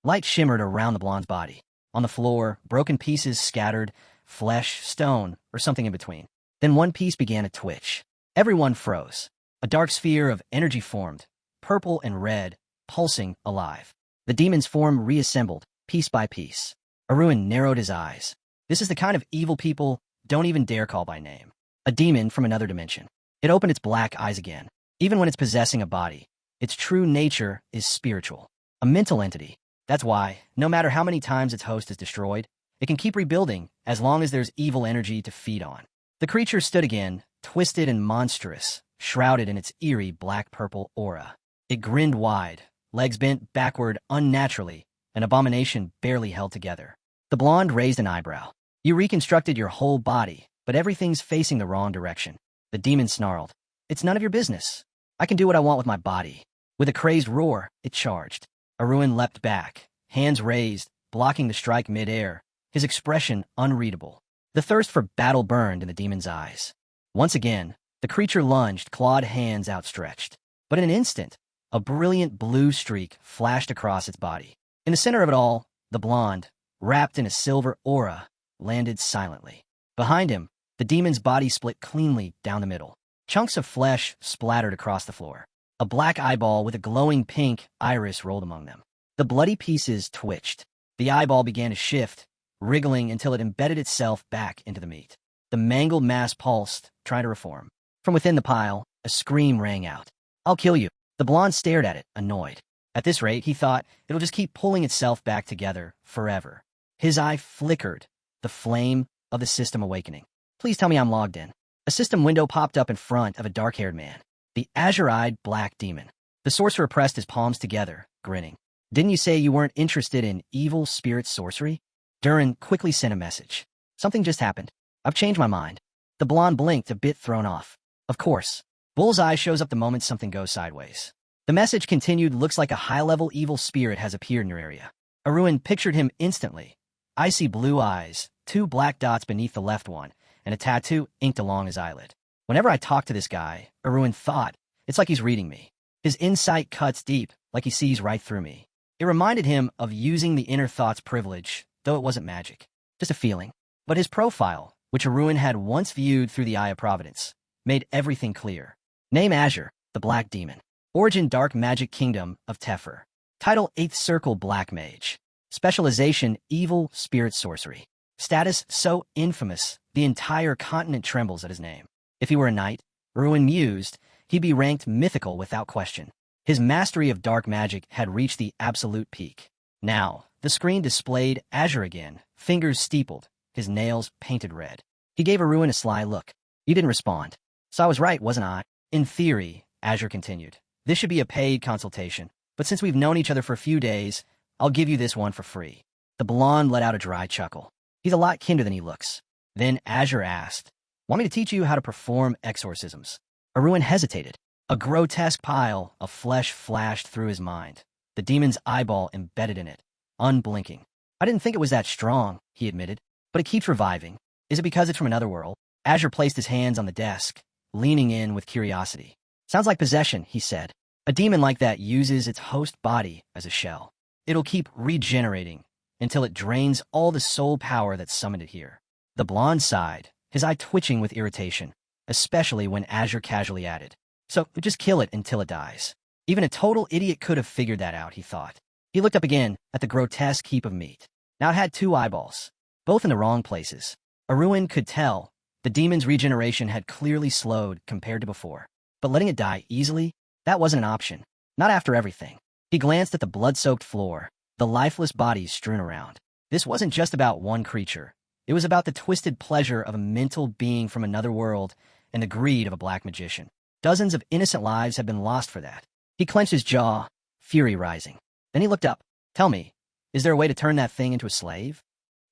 Light shimmered around the blonde's body. On the floor, broken pieces scattered, flesh, stone, or something in between. Then one piece began to twitch. Everyone froze. A dark sphere of energy formed, purple and red, pulsing alive. The demon's form reassembled, piece by piece. Arun narrowed his eyes. This is the kind of evil people don't even dare call by name. A demon from another dimension. It opened its black eyes again. Even when it's possessing a body, its true nature is spiritual. A mental entity. That's why, no matter how many times its host is destroyed, it can keep rebuilding as long as there's evil energy to feed on. The creature stood again, twisted and monstrous, shrouded in its eerie black-purple aura. It grinned wide, legs bent backward unnaturally, an abomination barely held together. The blonde raised an eyebrow. You reconstructed your whole body, but everything's facing the wrong direction. The demon snarled. It's none of your business. I can do what I want with my body. With a crazed roar, it charged. Arun leapt back, hands raised, blocking the strike mid-air, his expression unreadable. The thirst for battle burned in the demon's eyes. Once again, the creature lunged, clawed hands outstretched. But in an instant, a brilliant blue streak flashed across its body. In the center of it all, the blonde, wrapped in a silver aura, landed silently. Behind him, the demon's body split cleanly down the middle. Chunks of flesh splattered across the floor. A black eyeball with a glowing pink iris rolled among them. The bloody pieces twitched. The eyeball began to shift, wriggling until it embedded itself back into the meat. The mangled mass pulsed, trying to reform. From within the pile, a scream rang out. I'll kill you. The blonde stared at it, annoyed. At this rate, he thought, it'll just keep pulling itself back together forever. His eye flickered, the flame of the system awakening. Please tell me I'm logged in. A system window popped up in front of a dark-haired man. The azure-eyed black demon. The sorcerer pressed his palms together, grinning. Didn't you say you weren't interested in evil spirit sorcery? Durin quickly sent a message. Something just happened. I've changed my mind. The blonde blinked, a bit thrown off. Of course. Bullseye shows up the moment something goes sideways. The message continued, looks like a high-level evil spirit has appeared in your area. Arun pictured him instantly. Icy blue eyes, 2 black dots beneath the left one, and a tattoo inked along his eyelid. Whenever I talk to this guy, Arun thought, it's like he's reading me. His insight cuts deep, like he sees right through me. It reminded him of using the inner thoughts privilege, though it wasn't magic. Just a feeling. But his profile, which Arun had once viewed through the eye of providence, made everything clear. Name Azure, the Black Demon. Origin Dark Magic Kingdom of Tefer. Title 8th Circle Black Mage. Specialization Evil Spirit Sorcery. Status so infamous, the entire continent trembles at his name. If he were a knight, Arun mused, he'd be ranked mythical without question. His mastery of dark magic had reached the absolute peak. Now, the screen displayed Azure again, fingers steepled, his nails painted red. He gave Arun a sly look. You didn't respond. So I was right, wasn't I? In theory, Azure continued, this should be a paid consultation, but since we've known each other for a few days, I'll give you this one for free. The blonde let out a dry chuckle. He's a lot kinder than he looks. Then Azure asked, want me to teach you how to perform exorcisms? Arun hesitated. A grotesque pile of flesh flashed through his mind, the demon's eyeball embedded in it, unblinking. I didn't think it was that strong, he admitted, but it keeps reviving. Is it because it's from another world? Azure placed his hands on the desk, leaning in with curiosity. Sounds like possession, he said. A demon like that uses its host body as a shell. It'll keep regenerating until it drains all the soul power that summoned it here. The blonde sighed, his eye twitching with irritation, especially when Azure casually added, so just kill it until it dies. Even a total idiot could have figured that out, he thought. He looked up again at the grotesque heap of meat. Now it had 2 eyeballs, both in the wrong places. Arun could tell the demon's regeneration had clearly slowed compared to before. But letting it die easily, that wasn't an option. Not after everything. He glanced at the blood-soaked floor, the lifeless bodies strewn around. This wasn't just about one creature. It was about the twisted pleasure of a mental being from another world and the greed of a black magician. Dozens of innocent lives had been lost for that. He clenched his jaw, fury rising. Then he looked up. Tell me, is there a way to turn that thing into a slave?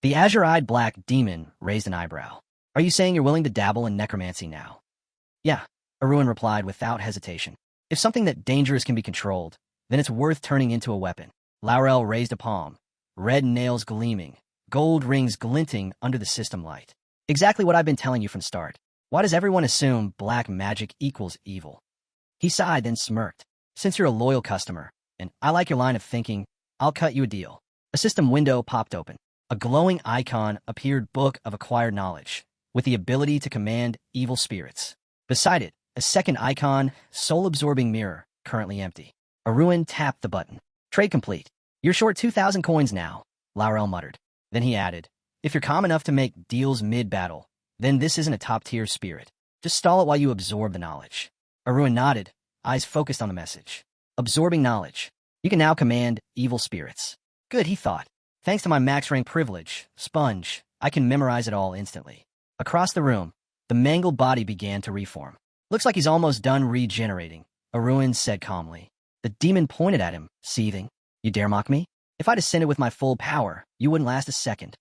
The azure-eyed black demon raised an eyebrow. Are you saying you're willing to dabble in necromancy now? Yeah, Arun replied without hesitation. If something that dangerous can be controlled, then it's worth turning into a weapon. Laurel raised a palm, red nails gleaming, gold rings glinting under the system light. Exactly what I've been telling you from start. Why does everyone assume black magic equals evil? He sighed, then smirked. Since you're a loyal customer, and I like your line of thinking, I'll cut you a deal. A system window popped open. A glowing icon appeared, Book of Acquired Knowledge, with the ability to command evil spirits. Beside it, a second icon, soul-absorbing mirror, currently empty. Arun tapped the button. Trade complete. You're short 2,000 coins now, Laurel muttered. Then he added, if you're calm enough to make deals mid-battle, then this isn't a top-tier spirit. Just stall it while you absorb the knowledge. Arun nodded, eyes focused on the message. Absorbing knowledge. You can now command evil spirits. Good, he thought. Thanks to my max rank privilege, Sponge, I can memorize it all instantly. Across the room, the mangled body began to reform. Looks like he's almost done regenerating, Arun said calmly. The demon pointed at him, seething. You dare mock me? If I descended with my full power, you wouldn't last a second.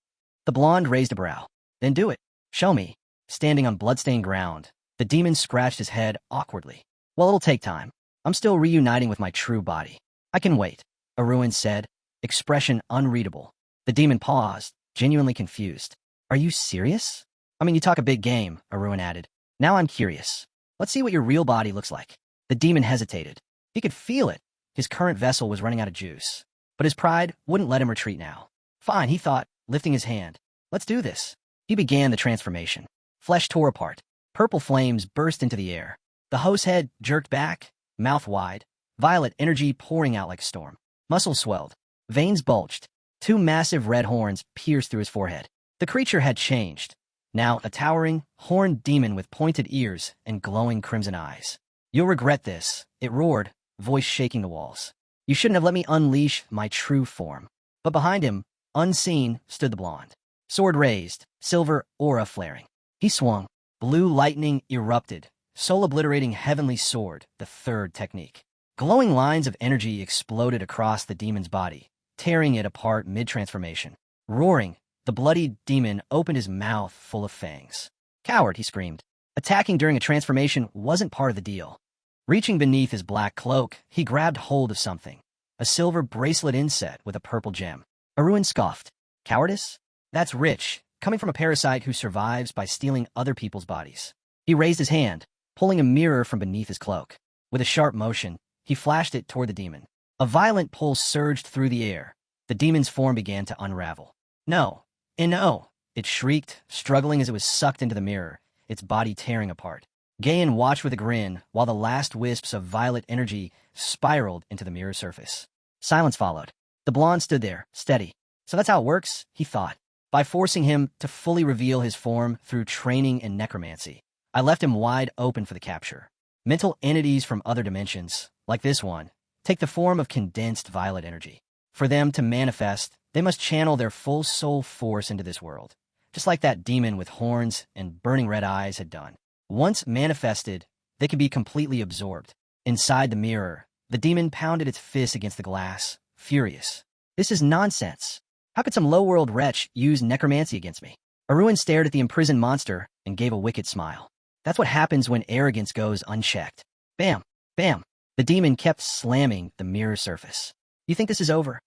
The blonde raised a brow. Then do it. Show me. Standing on bloodstained ground, the demon scratched his head awkwardly. Well, it'll take time. I'm still reuniting with my true body. I can wait, Aruin said, expression unreadable. The demon paused, genuinely confused. Are you serious? I mean, you talk a big game, Aruin added. Now I'm curious. Let's see what your real body looks like. The demon hesitated. He could feel it. His current vessel was running out of juice. But his pride wouldn't let him retreat now. Fine, he thought, lifting his hand. Let's do this. He began the transformation. Flesh tore apart. Purple flames burst into the air. The hose head jerked back, mouth wide, violet energy pouring out like a storm. Muscles swelled. Veins bulged. Two massive red horns pierced through his forehead. The creature had changed. Now a towering, horned demon with pointed ears and glowing crimson eyes. You'll regret this, it roared, voice shaking the walls. You shouldn't have let me unleash my true form. But behind him, unseen, stood the blonde. Sword raised, silver aura flaring. He swung. Blue lightning erupted, soul-obliterating heavenly sword, the third technique. Glowing lines of energy exploded across the demon's body, tearing it apart mid-transformation. Roaring, the bloody demon opened his mouth full of fangs. Coward, he screamed. Attacking during a transformation wasn't part of the deal. Reaching beneath his black cloak, he grabbed hold of something. A silver bracelet inset with a purple gem. Aruin scoffed. Cowardice? That's rich, coming from a parasite who survives by stealing other people's bodies. He raised his hand, pulling a mirror from beneath his cloak. With a sharp motion, he flashed it toward the demon. A violent pulse surged through the air. The demon's form began to unravel. No. No! It shrieked, struggling as it was sucked into the mirror, its body tearing apart. Gayan watched with a grin while the last wisps of violet energy spiraled into the mirror surface. Silence followed. The blonde stood there, steady. So that's how it works, he thought. By forcing him to fully reveal his form through training and necromancy, I left him wide open for the capture. Mental entities from other dimensions, like this one, take the form of condensed violet energy. For them to manifest, they must channel their full soul force into this world, just like that demon with horns and burning red eyes had done. Once manifested, they could be completely absorbed. Inside the mirror, the demon pounded its fist against the glass, furious. This is nonsense. How could some low-world wretch use necromancy against me? Aruin stared at the imprisoned monster and gave a wicked smile. That's what happens when arrogance goes unchecked. Bam! Bam! The demon kept slamming the mirror surface. You think this is over?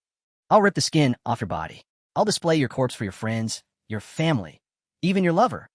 I'll rip the skin off your body. I'll display your corpse for your friends, your family, even your lover.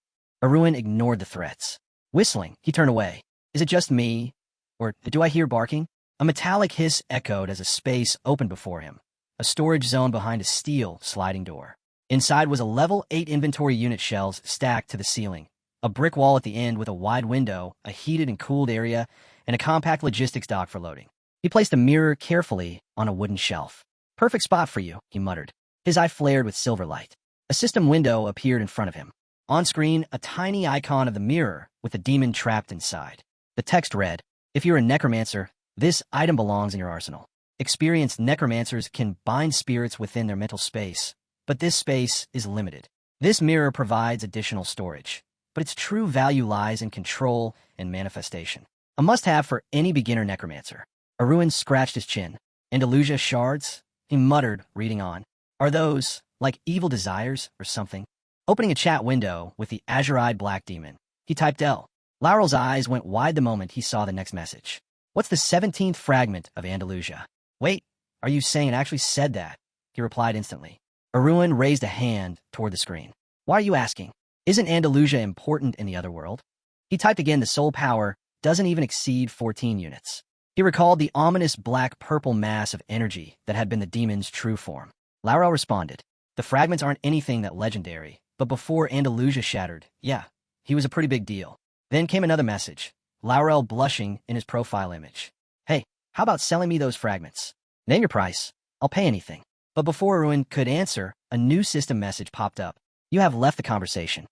Aruin ignored the threats. Whistling, he turned away. Is it just me? Or do I hear barking? A metallic hiss echoed as a space opened before him. A storage zone behind a steel sliding door. Inside was a level 8 inventory unit shelves stacked to the ceiling, a brick wall at the end with a wide window, a heated and cooled area, and a compact logistics dock for loading. He placed a mirror carefully on a wooden shelf. Perfect spot for you, he muttered. His eye flared with silver light. A system window appeared in front of him. On screen, a tiny icon of the mirror with the demon trapped inside. The text read, if you're a necromancer, this item belongs in your arsenal. Experienced necromancers can bind spirits within their mental space, but this space is limited. This mirror provides additional storage, but its true value lies in control and manifestation. A must-have for any beginner necromancer. Aruin scratched his chin. Andalusia shards? He muttered, reading on. Are those, like evil desires or something? Opening a chat window with the azure-eyed black demon, he typed L. Laurel's eyes went wide the moment he saw the next message. What's the 17th fragment of Andalusia? Wait, are you saying it actually said that? He replied instantly. Aruin raised a hand toward the screen. Why are you asking? Isn't Andalusia important in the other world? He typed again the soul power doesn't even exceed 14 units. He recalled the ominous black-purple mass of energy that had been the demon's true form. Laurel responded. The fragments aren't anything that legendary, but before Andalusia shattered, yeah, he was a pretty big deal. Then came another message. Laurel blushing in his profile image. Hey, how about selling me those fragments? Name your price. I'll pay anything. But before Aruin could answer, a new system message popped up. You have left the conversation.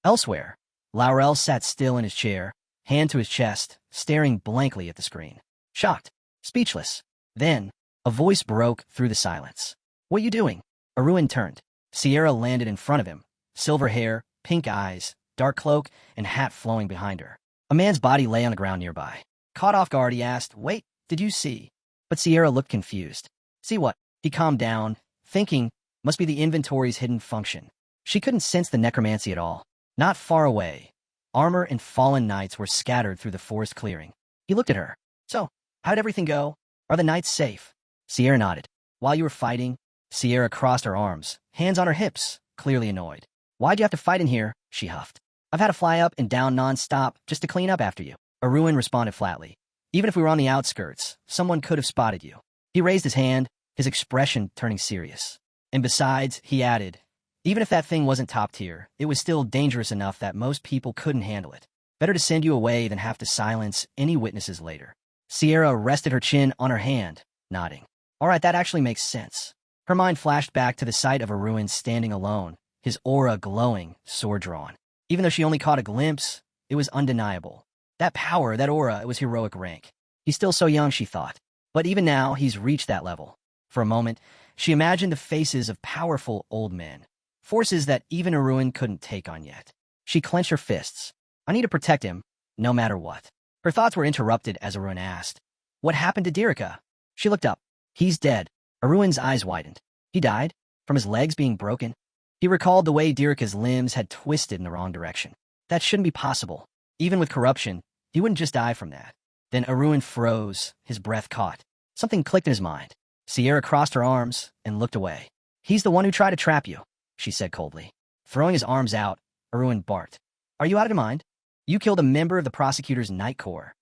Elsewhere, Laurel sat still in his chair, hand to his chest, staring blankly at the screen. Shocked. Speechless. Then, a voice broke through the silence. What are you doing? Aruin turned. Sierra landed in front of him. Silver hair, pink eyes, dark cloak, and hat flowing behind her. A man's body lay on the ground nearby. Caught off guard, he asked, Wait, did you see? But Sierra looked confused. See what? He calmed down, thinking, must be the inventory's hidden function. She couldn't sense the necromancy at all. Not far away, armor and fallen knights were scattered through the forest clearing. He looked at her. So, how'd everything go? Are the knights safe? Sierra nodded. While you were fighting, Sierra crossed her arms, hands on her hips, clearly annoyed. Why'd you have to fight in here? She huffed. I've had to fly up and down non-stop just to clean up after you. Arun responded flatly. Even if we were on the outskirts, someone could have spotted you. He raised his hand, his expression turning serious. And besides, he added, even if that thing wasn't top tier, it was still dangerous enough that most people couldn't handle it. Better to send you away than have to silence any witnesses later. Sierra rested her chin on her hand, nodding. All right, that actually makes sense. Her mind flashed back to the sight of Arun standing alone, his aura glowing, sword drawn. Even though she only caught a glimpse, it was undeniable. That power, that aura, it was heroic rank. He's still so young, she thought. But even now, he's reached that level. For a moment, she imagined the faces of powerful old men. Forces that even Arun couldn't take on yet. She clenched her fists. I need to protect him, no matter what. Her thoughts were interrupted as Arun asked, what happened to Dirika? She looked up. He's dead. Arun's eyes widened. He died? From his legs being broken? He recalled the way Dirika's limbs had twisted in the wrong direction. That shouldn't be possible. Even with corruption, he wouldn't just die from that. Then Arun froze, his breath caught. Something clicked in his mind. Sierra crossed her arms and looked away. He's the one who tried to trap you, she said coldly. Throwing his arms out, Arun barked. Are you out of your mind? You killed a member of the prosecutor's night corps.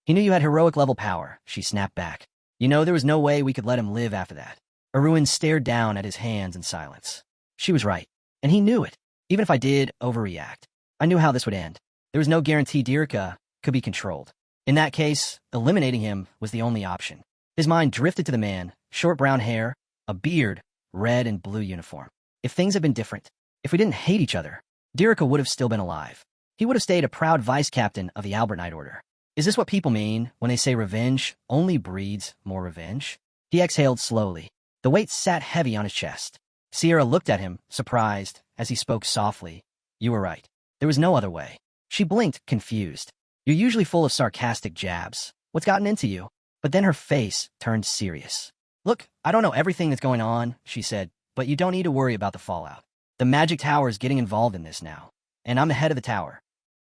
He knew you had heroic level power, she snapped back. You know there was no way we could let him live after that. Arun stared down at his hands in silence. She was right, and he knew it. Even if I did overreact, I knew how this would end. There was no guarantee Dirika could be controlled. In that case, eliminating him was the only option. His mind drifted to the man, short brown hair, a beard, red and blue uniform. If things had been different, if we didn't hate each other, Dirika would have still been alive. He would have stayed a proud vice-captain of the Albert Knight Order. Is this what people mean when they say revenge only breeds more revenge? He exhaled slowly. The weight sat heavy on his chest. Sierra looked at him, surprised, as he spoke softly. You were right. There was no other way. She blinked, confused. You're usually full of sarcastic jabs. What's gotten into you? But then her face turned serious. Look, I don't know everything that's going on, she said, but you don't need to worry about the fallout. The magic tower is getting involved in this now, and I'm the head of the tower.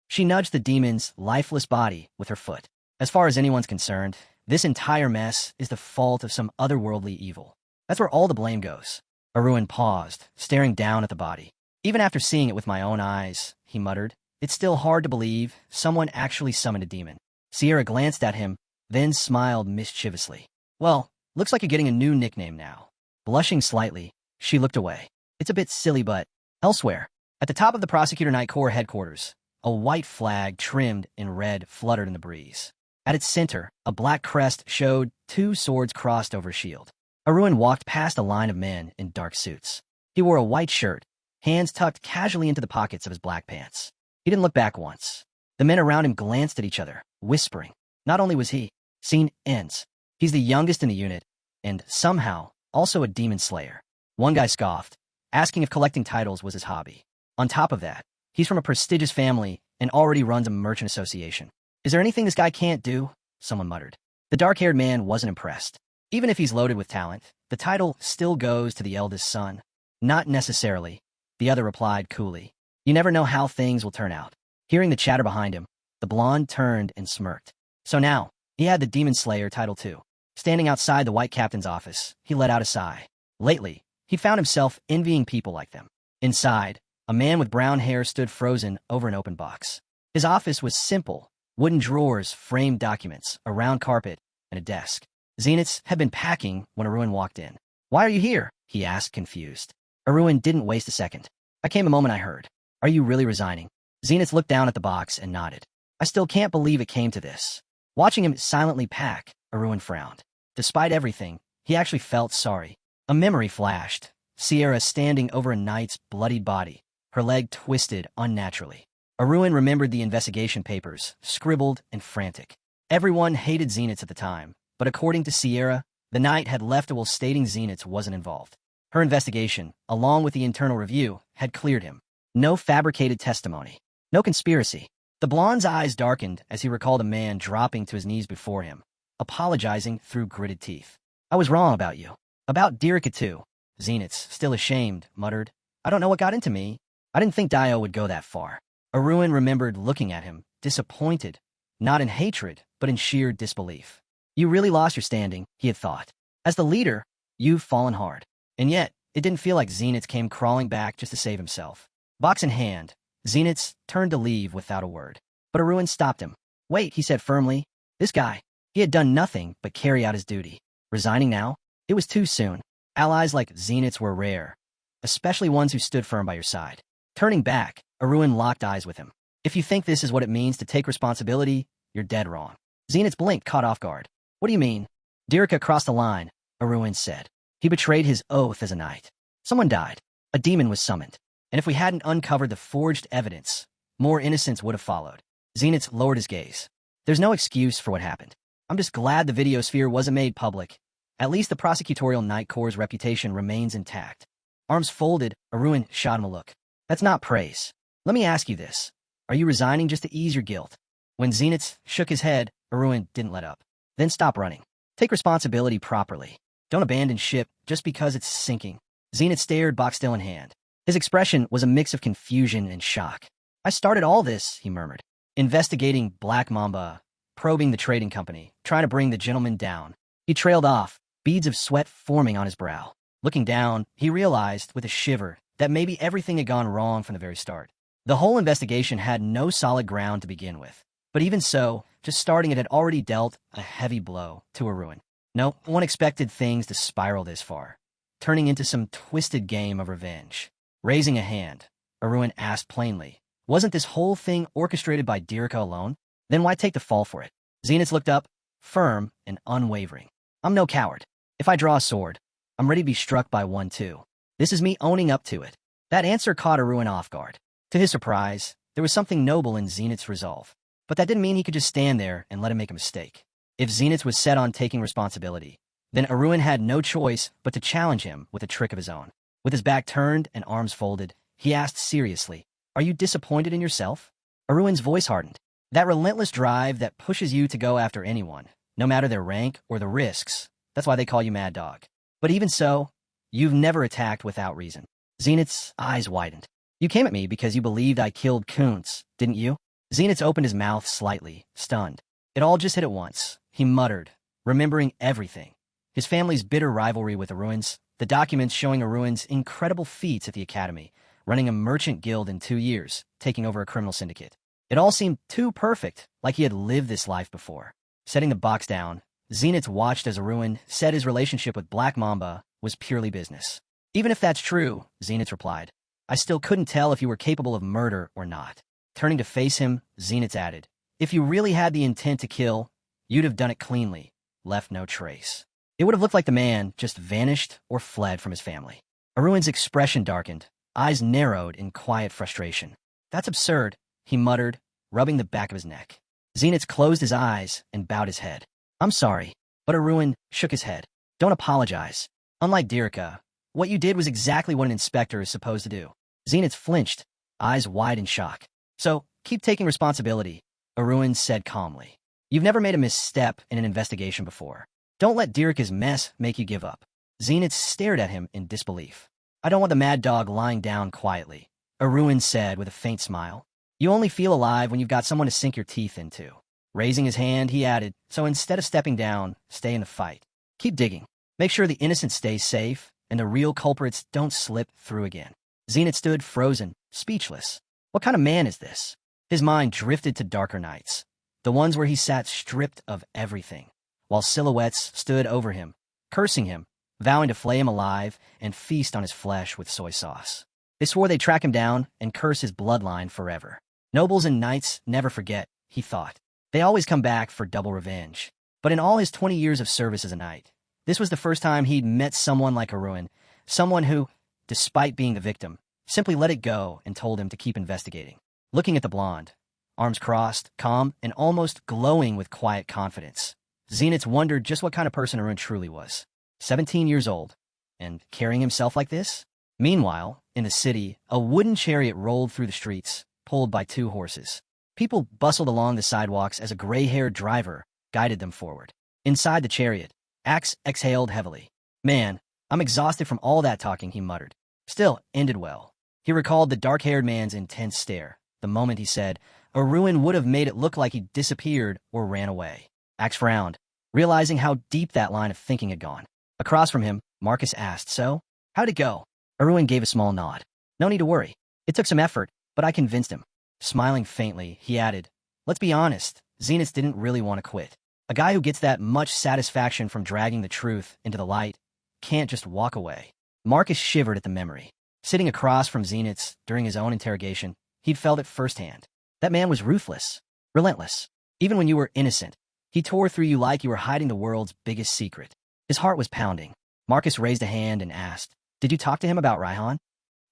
She nudged the demon's lifeless body with her foot. As far as anyone's concerned, this entire mess is the fault of some otherworldly evil. That's where all the blame goes. Arun paused, staring down at the body. Even after seeing it with my own eyes, he muttered, it's still hard to believe someone actually summoned a demon. Sierra glanced at him, then smiled mischievously. Well, looks like you're getting a new nickname now. Blushing slightly, she looked away. It's a bit silly, but elsewhere, at the top of the Prosecutor Night Corps headquarters, a white flag trimmed in red fluttered in the breeze. At its center, a black crest showed two swords crossed over a shield. Arun walked past a line of men in dark suits. He wore a white shirt, hands tucked casually into the pockets of his black pants. He didn't look back once. The men around him glanced at each other, whispering. Not only was he, scene ends. He's the youngest in the unit, and somehow also a demon slayer. One guy scoffed, asking if collecting titles was his hobby. On top of that, he's from a prestigious family and already runs a merchant association. Is there anything this guy can't do? Someone muttered. The dark-haired man wasn't impressed. Even if he's loaded with talent, the title still goes to the eldest son. Not necessarily, the other replied coolly. You never know how things will turn out. Hearing the chatter behind him, the blonde turned and smirked. So now, he had the Demon Slayer title too. Standing outside the White Captain's office, he let out a sigh. Lately, he found himself envying people like them. Inside, a man with brown hair stood frozen over an open box. His office was simple, wooden drawers, framed documents, a round carpet, and a desk. Zeniths had been packing when Arun walked in. Why are you here? He asked, confused. Arun didn't waste a second. I came a moment I heard. Are you really resigning? Zenith looked down at the box and nodded. I still can't believe it came to this. Watching him silently pack, Arun frowned. Despite everything, he actually felt sorry. A memory flashed. Sierra standing over a knight's bloodied body, her leg twisted unnaturally. Arun remembered the investigation papers, scribbled and frantic. Everyone hated Zeniths at the time, but according to Sierra, the knight had left a will stating Zeniths wasn't involved. Her investigation, along with the internal review, had cleared him. No fabricated testimony. No conspiracy. The blonde's eyes darkened as he recalled a man dropping to his knees before him, apologizing through gritted teeth. I was wrong about you. About Dirika too. Zeniths, still ashamed, muttered. I don't know what got into me. I didn't think Dio would go that far. Arun remembered looking at him, disappointed, not in hatred, but in sheer disbelief. You really lost your standing, he had thought. As the leader, you've fallen hard. And yet, it didn't feel like Zenith came crawling back just to save himself. Box in hand, Zenith turned to leave without a word. But Arun stopped him. Wait, he said firmly. This guy, he had done nothing but carry out his duty. Resigning now? It was too soon. Allies like Zenith's were rare, especially ones who stood firm by your side. Turning back, Arun locked eyes with him. If you think this is what it means to take responsibility, you're dead wrong. Zenith blinked, caught off guard. What do you mean? Dirika crossed the line, Arun said. He betrayed his oath as a knight. Someone died. A demon was summoned. And if we hadn't uncovered the forged evidence, more innocence would have followed. Zenith lowered his gaze. There's no excuse for what happened. I'm just glad the video sphere wasn't made public. At least the prosecutorial Night Corps' reputation remains intact. Arms folded, Arun shot him a look. That's not praise. Let me ask you this. Are you resigning just to ease your guilt? When Zenith shook his head, Arun didn't let up. Then stop running. Take responsibility properly. Don't abandon ship just because it's sinking. Zenith stared, box still in hand. His expression was a mix of confusion and shock. I started all this, he murmured. Investigating Black Mamba, probing the trading company, trying to bring the gentleman down. He trailed off, beads of sweat forming on his brow. Looking down, he realized, with a shiver, that maybe everything had gone wrong from the very start. The whole investigation had no solid ground to begin with. But even so, just starting it had already dealt a heavy blow to Arun. No one expected things to spiral this far, turning into some twisted game of revenge. Raising a hand, Arun asked plainly, wasn't this whole thing orchestrated by Dirika alone? Then why take the fall for it? Zenith looked up, firm and unwavering. I'm no coward. If I draw a sword, I'm ready to be struck by one too. This is me owning up to it. That answer caught Arun off guard. To his surprise, there was something noble in Zenith's resolve. But that didn't mean he could just stand there and let him make a mistake. If Zenith was set on taking responsibility, then Arun had no choice but to challenge him with a trick of his own. With his back turned and arms folded, he asked seriously, are you disappointed in yourself? Arun's voice hardened. That relentless drive that pushes you to go after anyone, no matter their rank or the risks. That's why they call you Mad Dog. But even so, you've never attacked without reason. Zenith's eyes widened. You came at me because you believed I killed Kuntz, didn't you? Zenith opened his mouth slightly, stunned. It all just hit at once, he muttered, remembering everything. His family's bitter rivalry with Arun's, the documents showing Arun's incredible feats at the academy, running a merchant guild in 2 years, taking over a criminal syndicate. It all seemed too perfect, like he had lived this life before. Setting the box down, Zenith watched as Arun said his relationship with Black Mamba was purely business. Even if that's true, Zenith replied, I still couldn't tell if you were capable of murder or not. Turning to face him, Zenith added, if you really had the intent to kill, you'd have done it cleanly, left no trace. It would have looked like the man just vanished or fled from his family. Arun's expression darkened, eyes narrowed in quiet frustration. That's absurd, he muttered, rubbing the back of his neck. Zenith closed his eyes and bowed his head. I'm sorry, but Arun shook his head. Don't apologize. Unlike Dirika, what you did was exactly what an inspector is supposed to do. Zenith flinched, eyes wide in shock. So, keep taking responsibility, Arun said calmly. You've never made a misstep in an investigation before. Don't let Dirika's mess make you give up. Zenith stared at him in disbelief. I don't want the Mad Dog lying down quietly, Arun said with a faint smile. You only feel alive when you've got someone to sink your teeth into. Raising his hand, he added, so instead of stepping down, stay in the fight. Keep digging. Make sure the innocent stays safe, and the real culprits don't slip through again. Zenith stood frozen, speechless. What kind of man is this? His mind drifted to darker nights, the ones where he sat stripped of everything, while silhouettes stood over him, cursing him, vowing to flay him alive and feast on his flesh with soy sauce. They swore they'd track him down and curse his bloodline forever. Nobles and knights never forget, he thought. They always come back for double revenge. But in all his 20 years of service as a knight, this was the first time he'd met someone like Arun, someone who, despite being the victim, simply let it go and told him to keep investigating. Looking at the blonde, arms crossed, calm, and almost glowing with quiet confidence, Zenith wondered just what kind of person Arun truly was. 17 years old, and carrying himself like this? Meanwhile, in the city, a wooden chariot rolled through the streets, pulled by 2 horses. People bustled along the sidewalks as a gray-haired driver guided them forward. Inside the chariot, Axe exhaled heavily. Man, I'm exhausted from all that talking, he muttered. Still, ended well. He recalled the dark-haired man's intense stare. The moment he said, Arun would have made it look like he disappeared or ran away. Axe frowned, realizing how deep that line of thinking had gone. Across from him, Marcus asked, So, how'd it go? Arun gave a small nod. No need to worry. It took some effort, but I convinced him. Smiling faintly, he added, Let's be honest, Zenith didn't really want to quit. A guy who gets that much satisfaction from dragging the truth into the light can't just walk away. Marcus shivered at the memory. Sitting across from Zenith's during his own interrogation, he'd felt it firsthand. That man was ruthless, relentless. Even when you were innocent, he tore through you like you were hiding the world's biggest secret. His heart was pounding. Marcus raised a hand and asked, Did you talk to him about Raihan?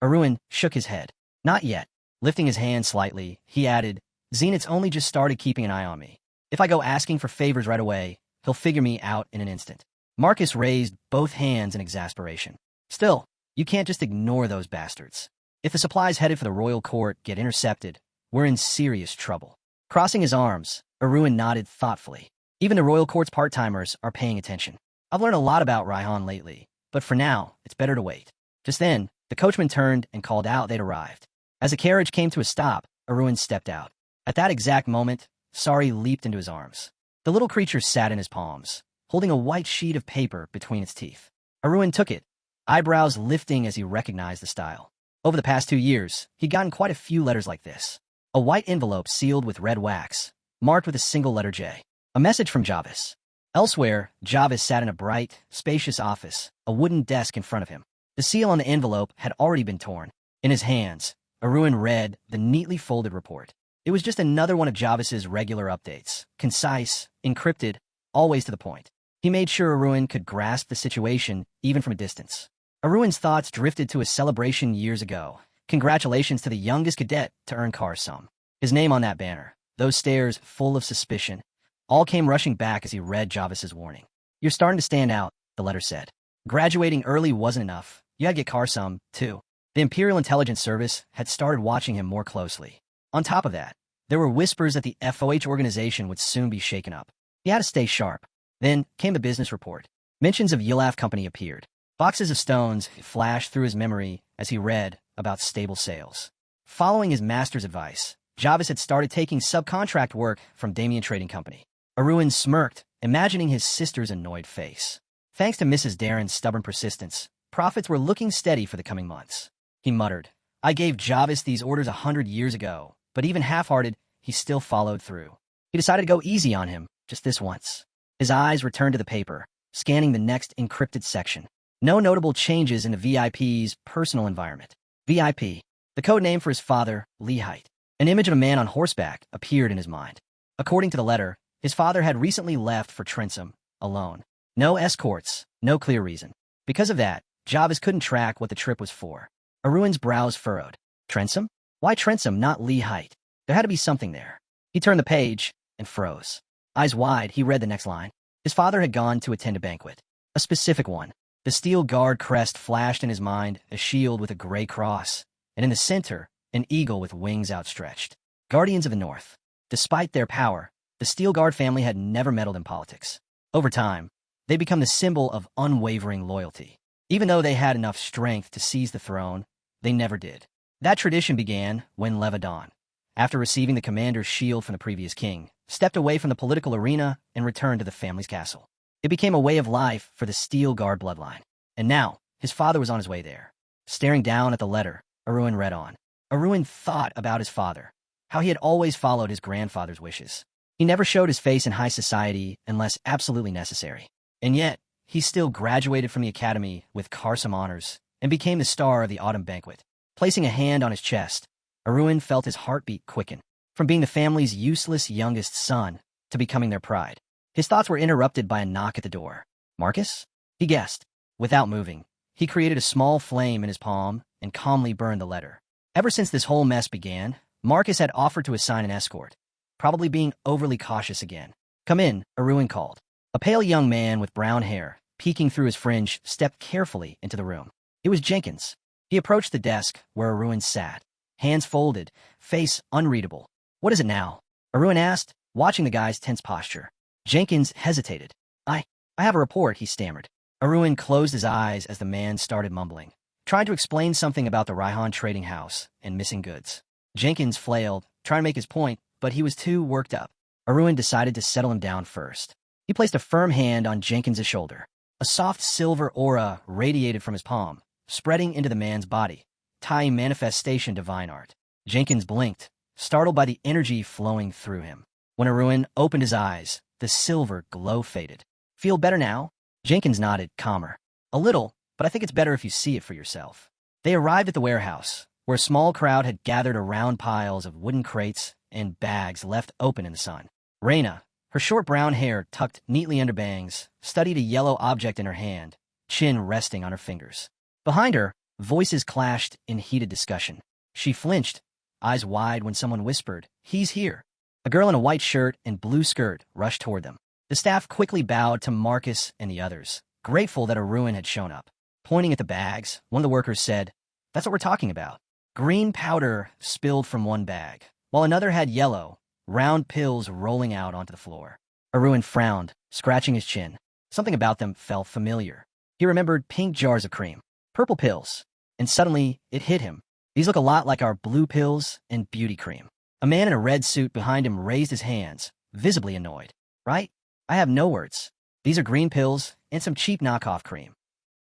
Arun shook his head. Not yet. Lifting his hand slightly, he added, Zenith's only just started keeping an eye on me. If I go asking for favors right away, he'll figure me out in an instant. Marcus raised both hands in exasperation. Still, you can't just ignore those bastards. If the supplies headed for the royal court get intercepted, we're in serious trouble. Crossing his arms, Arun nodded thoughtfully. Even the royal court's part-timers are paying attention. I've learned a lot about Raihan lately, but for now, it's better to wait. Just then, the coachman turned and called out they'd arrived. As the carriage came to a stop, Arun stepped out. At that exact moment, Sari leaped into his arms. The little creature sat in his palms, holding a white sheet of paper between its teeth. Arun took it, eyebrows lifting as he recognized the style. Over the past 2 years, he'd gotten quite a few letters like this. A white envelope sealed with red wax, marked with a single letter J. A message from Jarvis. Elsewhere, Jarvis sat in a bright, spacious office, a wooden desk in front of him. The seal on the envelope had already been torn. In his hands, Arun read the neatly folded report. It was just another one of Jarvis's regular updates, concise, encrypted, always to the point. He made sure Arun could grasp the situation, even from a distance. Arun's thoughts drifted to a celebration years ago. Congratulations to the youngest cadet to earn Karsum. His name on that banner, those stares full of suspicion, all came rushing back as he read Jarvis's warning. You're starting to stand out, the letter said. Graduating early wasn't enough. You had to get Karsum, too. The Imperial Intelligence Service had started watching him more closely. On top of that, there were whispers that the FOH organization would soon be shaken up. He had to stay sharp. Then came the business report. Mentions of Yilaf Company appeared. Boxes of stones flashed through his memory as he read about stable sales. Following his master's advice, Jarvis had started taking subcontract work from Damien Trading Company. Arun smirked, imagining his sister's annoyed face. Thanks to Mrs. Darren's stubborn persistence, profits were looking steady for the coming months. He muttered, I gave Jarvis these orders 100 years ago, but even half-hearted, he still followed through. He decided to go easy on him, just this once. His eyes returned to the paper, scanning the next encrypted section. No notable changes in the VIP's personal environment. VIP, the code name for his father, Lehite. An image of a man on horseback appeared in his mind. According to the letter, his father had recently left for Trentham, alone. No escorts, no clear reason. Because of that, Jarvis couldn't track what the trip was for. Arun's brows furrowed. Trentham? Why Trentham, not Lehite? There had to be something there. He turned the page and froze. Eyes wide, he read the next line. His father had gone to attend a banquet. A specific one. The steel guard crest flashed in his mind, a shield with a gray cross, and in the center, an eagle with wings outstretched. Guardians of the North. Despite their power, the Steel Guard family had never meddled in politics. Over time, they become the symbol of unwavering loyalty. Even though they had enough strength to seize the throne, they never did. That tradition began when Levadon, after receiving the commander's shield from the previous king, stepped away from the political arena and returned to the family's castle. It became a way of life for the Steel Guard bloodline. And now, his father was on his way there. Staring down at the letter, Arun read on. Arun thought about his father, how he had always followed his grandfather's wishes. He never showed his face in high society unless absolutely necessary. And yet, he still graduated from the academy with Karsum honors and became the star of the autumn banquet. Placing a hand on his chest, Arun felt his heartbeat quicken. From being the family's useless youngest son to becoming their pride. His thoughts were interrupted by a knock at the door. Marcus? He guessed. Without moving, he created a small flame in his palm and calmly burned the letter. Ever since this whole mess began, Marcus had offered to assign an escort, probably being overly cautious again. Come in, Arun called. A pale young man with brown hair, peeking through his fringe, stepped carefully into the room. It was Jenkins. He approached the desk where Arun sat, hands folded, face unreadable. What is it now? Arun asked, watching the guy's tense posture. Jenkins hesitated. I have a report, he stammered. Arun closed his eyes as the man started mumbling. tried to explain something about the Raihan trading house and missing goods. Jenkins flailed, trying to make his point, but he was too worked up. Arun decided to settle him down first. He placed a firm hand on Jenkins' shoulder. A soft silver aura radiated from his palm, spreading into the man's body, tying manifestation divine art. Jenkins blinked, startled by the energy flowing through him. When Arun opened his eyes, the silver glow faded. Feel better now? Jenkins nodded, calmer. A little, but I think it's better if you see it for yourself. They arrived at the warehouse, where a small crowd had gathered around piles of wooden crates and bags left open in the sun. Raina, her short brown hair tucked neatly under bangs, studied a yellow object in her hand, chin resting on her fingers. Behind her, voices clashed in heated discussion. She flinched, eyes wide when someone whispered, "He's here." A girl in a white shirt and blue skirt rushed toward them. The staff quickly bowed to Marcus and the others, grateful that Arun had shown up. Pointing at the bags, one of the workers said, "That's what we're talking about." Green powder spilled from one bag, while another had yellow, round pills rolling out onto the floor. Arun frowned, scratching his chin. Something about them felt familiar. He remembered pink jars of cream, purple pills, and suddenly it hit him. These look a lot like our blue pills and beauty cream. A man in a red suit behind him raised his hands, visibly annoyed. Right? I have no words. These are green pills and some cheap knockoff cream.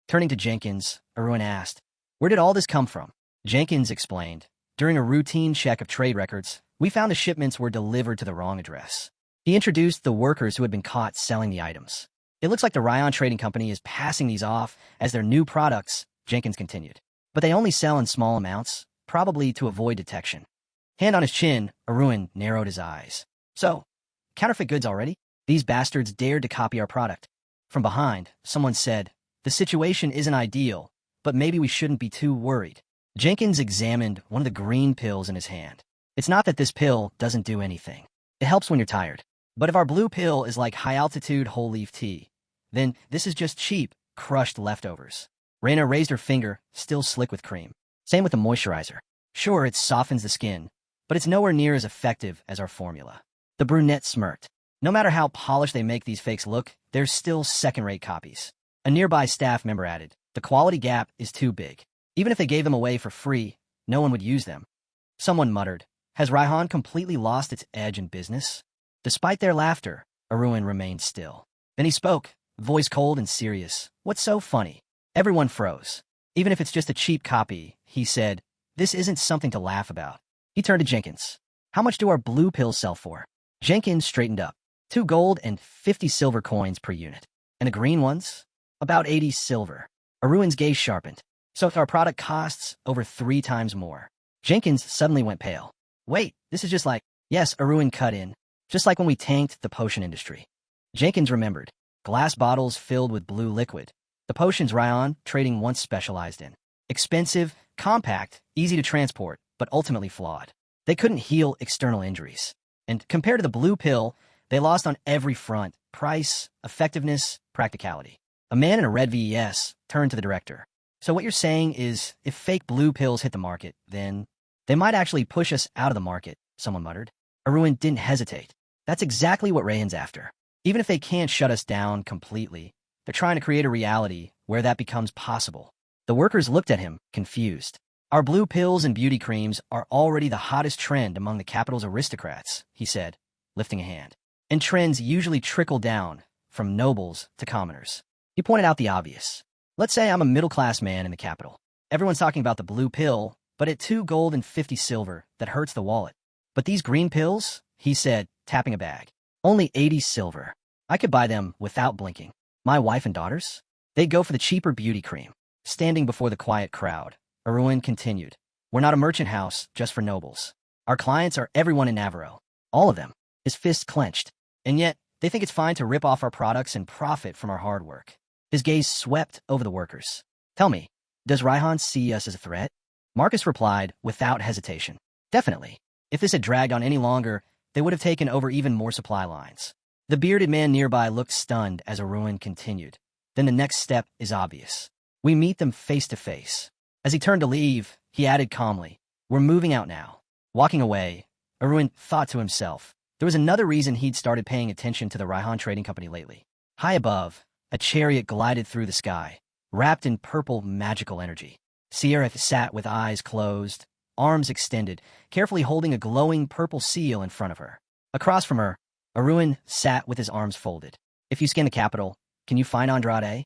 Turning to Jenkins, Arun asked, "Where did all this come from?" Jenkins explained, "During a routine check of trade records, we found the shipments were delivered to the wrong address." He introduced the workers who had been caught selling the items. "It looks like the Raihan Trading Company is passing these off as their new products," Jenkins continued. "But they only sell in small amounts, probably to avoid detection." Hand on his chin, Arun narrowed his eyes. "So, counterfeit goods already? These bastards dared to copy our product." From behind, someone said, "The situation isn't ideal, but maybe we shouldn't be too worried." Jenkins examined one of the green pills in his hand. "It's not that this pill doesn't do anything. It helps when you're tired. But if our blue pill is like high-altitude whole leaf tea, then this is just cheap, crushed leftovers." Raina raised her finger, still slick with cream. "Same with the moisturizer. Sure, it softens the skin, but it's nowhere near as effective as our formula." The brunette smirked. "No matter how polished they make these fakes look, they're still second-rate copies." A nearby staff member added, "The quality gap is too big. Even if they gave them away for free, no one would use them." Someone muttered, "Has Raihan completely lost its edge in business?" Despite their laughter, Arun remained still. Then he spoke, voice cold and serious. "What's so funny?" Everyone froze. "Even if it's just a cheap copy," he said, "this isn't something to laugh about." He turned to Jenkins. "How much do our blue pills sell for?" Jenkins straightened up. 2 gold and 50 silver coins per unit. "And the green ones?" "About 80 silver." Arun's gaze sharpened. "So if our product costs over 3 times more." Jenkins suddenly went pale. "Wait, this is just like—" "Yes," Arun cut in. "Just like when we tanked the potion industry." Jenkins remembered. Glass bottles filled with blue liquid. The potions Raihan Trading once specialized in. Expensive, compact, easy to transport, but ultimately flawed. They couldn't heal external injuries. And compared to the blue pill, they lost on every front: price, effectiveness, practicality. A man in a red VES turned to the director. "So what you're saying is, if fake blue pills hit the market, then they might actually push us out of the market," someone muttered. Arun didn't hesitate. "That's exactly what Raihan's after. Even if they can't shut us down completely, they're trying to create a reality where that becomes possible." The workers looked at him, confused. "Our blue pills and beauty creams are already the hottest trend among the capital's aristocrats," he said, lifting a hand. "And trends usually trickle down, from nobles to commoners." He pointed out the obvious. "Let's say I'm a middle-class man in the capital. Everyone's talking about the blue pill, but at 2 gold and 50 silver, that hurts the wallet. But these green pills," he said, tapping a bag, "only 80 silver. I could buy them without blinking. My wife and daughters? They'd go for the cheaper beauty cream." Standing before the quiet crowd, Arun continued, "We're not a merchant house just for nobles. Our clients are everyone in Navarro. All of them." His fists clenched. "And yet, they think it's fine to rip off our products and profit from our hard work." His gaze swept over the workers. "Tell me, does Raihan see us as a threat?" Marcus replied without hesitation. "Definitely. If this had dragged on any longer, they would have taken over even more supply lines." The bearded man nearby looked stunned as Arun continued. "Then the next step is obvious. We meet them face to face." As he turned to leave, he added calmly, "We're moving out now." Walking away, Arun thought to himself, there was another reason he'd started paying attention to the Raihan Trading Company lately. High above, a chariot glided through the sky, wrapped in purple magical energy. Sierra sat with eyes closed, arms extended, carefully holding a glowing purple seal in front of her. Across from her, Arun sat with his arms folded. If you scan the capital, can you find Andrade?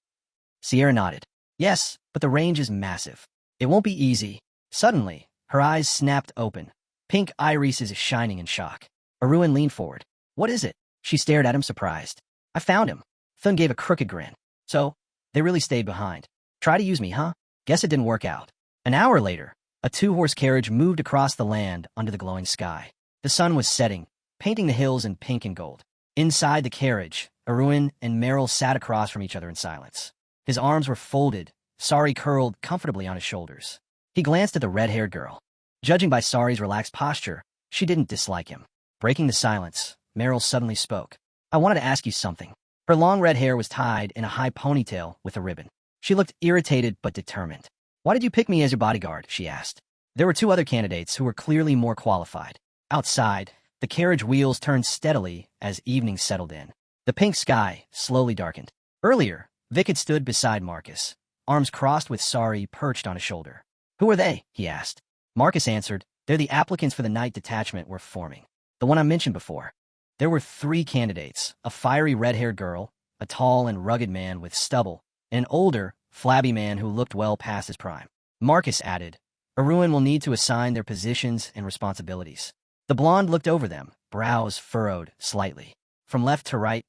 Sierra nodded. Yes, but the range is massive. It won't be easy. Suddenly, her eyes snapped open, pink irises shining in shock. Arun leaned forward. What is it? She stared at him surprised. I found him. Thun gave a crooked grin. So, they really stayed behind. Try to use me, huh? Guess it didn't work out. An hour later, a two-horse carriage moved across the land under the glowing sky. The sun was setting, painting the hills in pink and gold. Inside the carriage, Arun and Meryl sat across from each other in silence. His arms were folded, Sari curled comfortably on his shoulders. He glanced at the red-haired girl. Judging by Sari's relaxed posture, she didn't dislike him. Breaking the silence, Meryl suddenly spoke. I wanted to ask you something. Her long red hair was tied in a high ponytail with a ribbon. She looked irritated but determined. Why did you pick me as your bodyguard? She asked. There were two other candidates who were clearly more qualified. Outside, the carriage wheels turned steadily as evening settled in. The pink sky slowly darkened. Earlier, Vic had stood beside Marcus, arms crossed with Sari perched on his shoulder. Who are they? He asked. Marcus answered, they're the applicants for the night detachment we're forming. The one I mentioned before. There were three candidates, a fiery red-haired girl, a tall and rugged man with stubble, and an older, flabby man who looked well past his prime. Marcus added, Arun will need to assign their positions and responsibilities. The blonde looked over them, brows furrowed slightly. From left to right,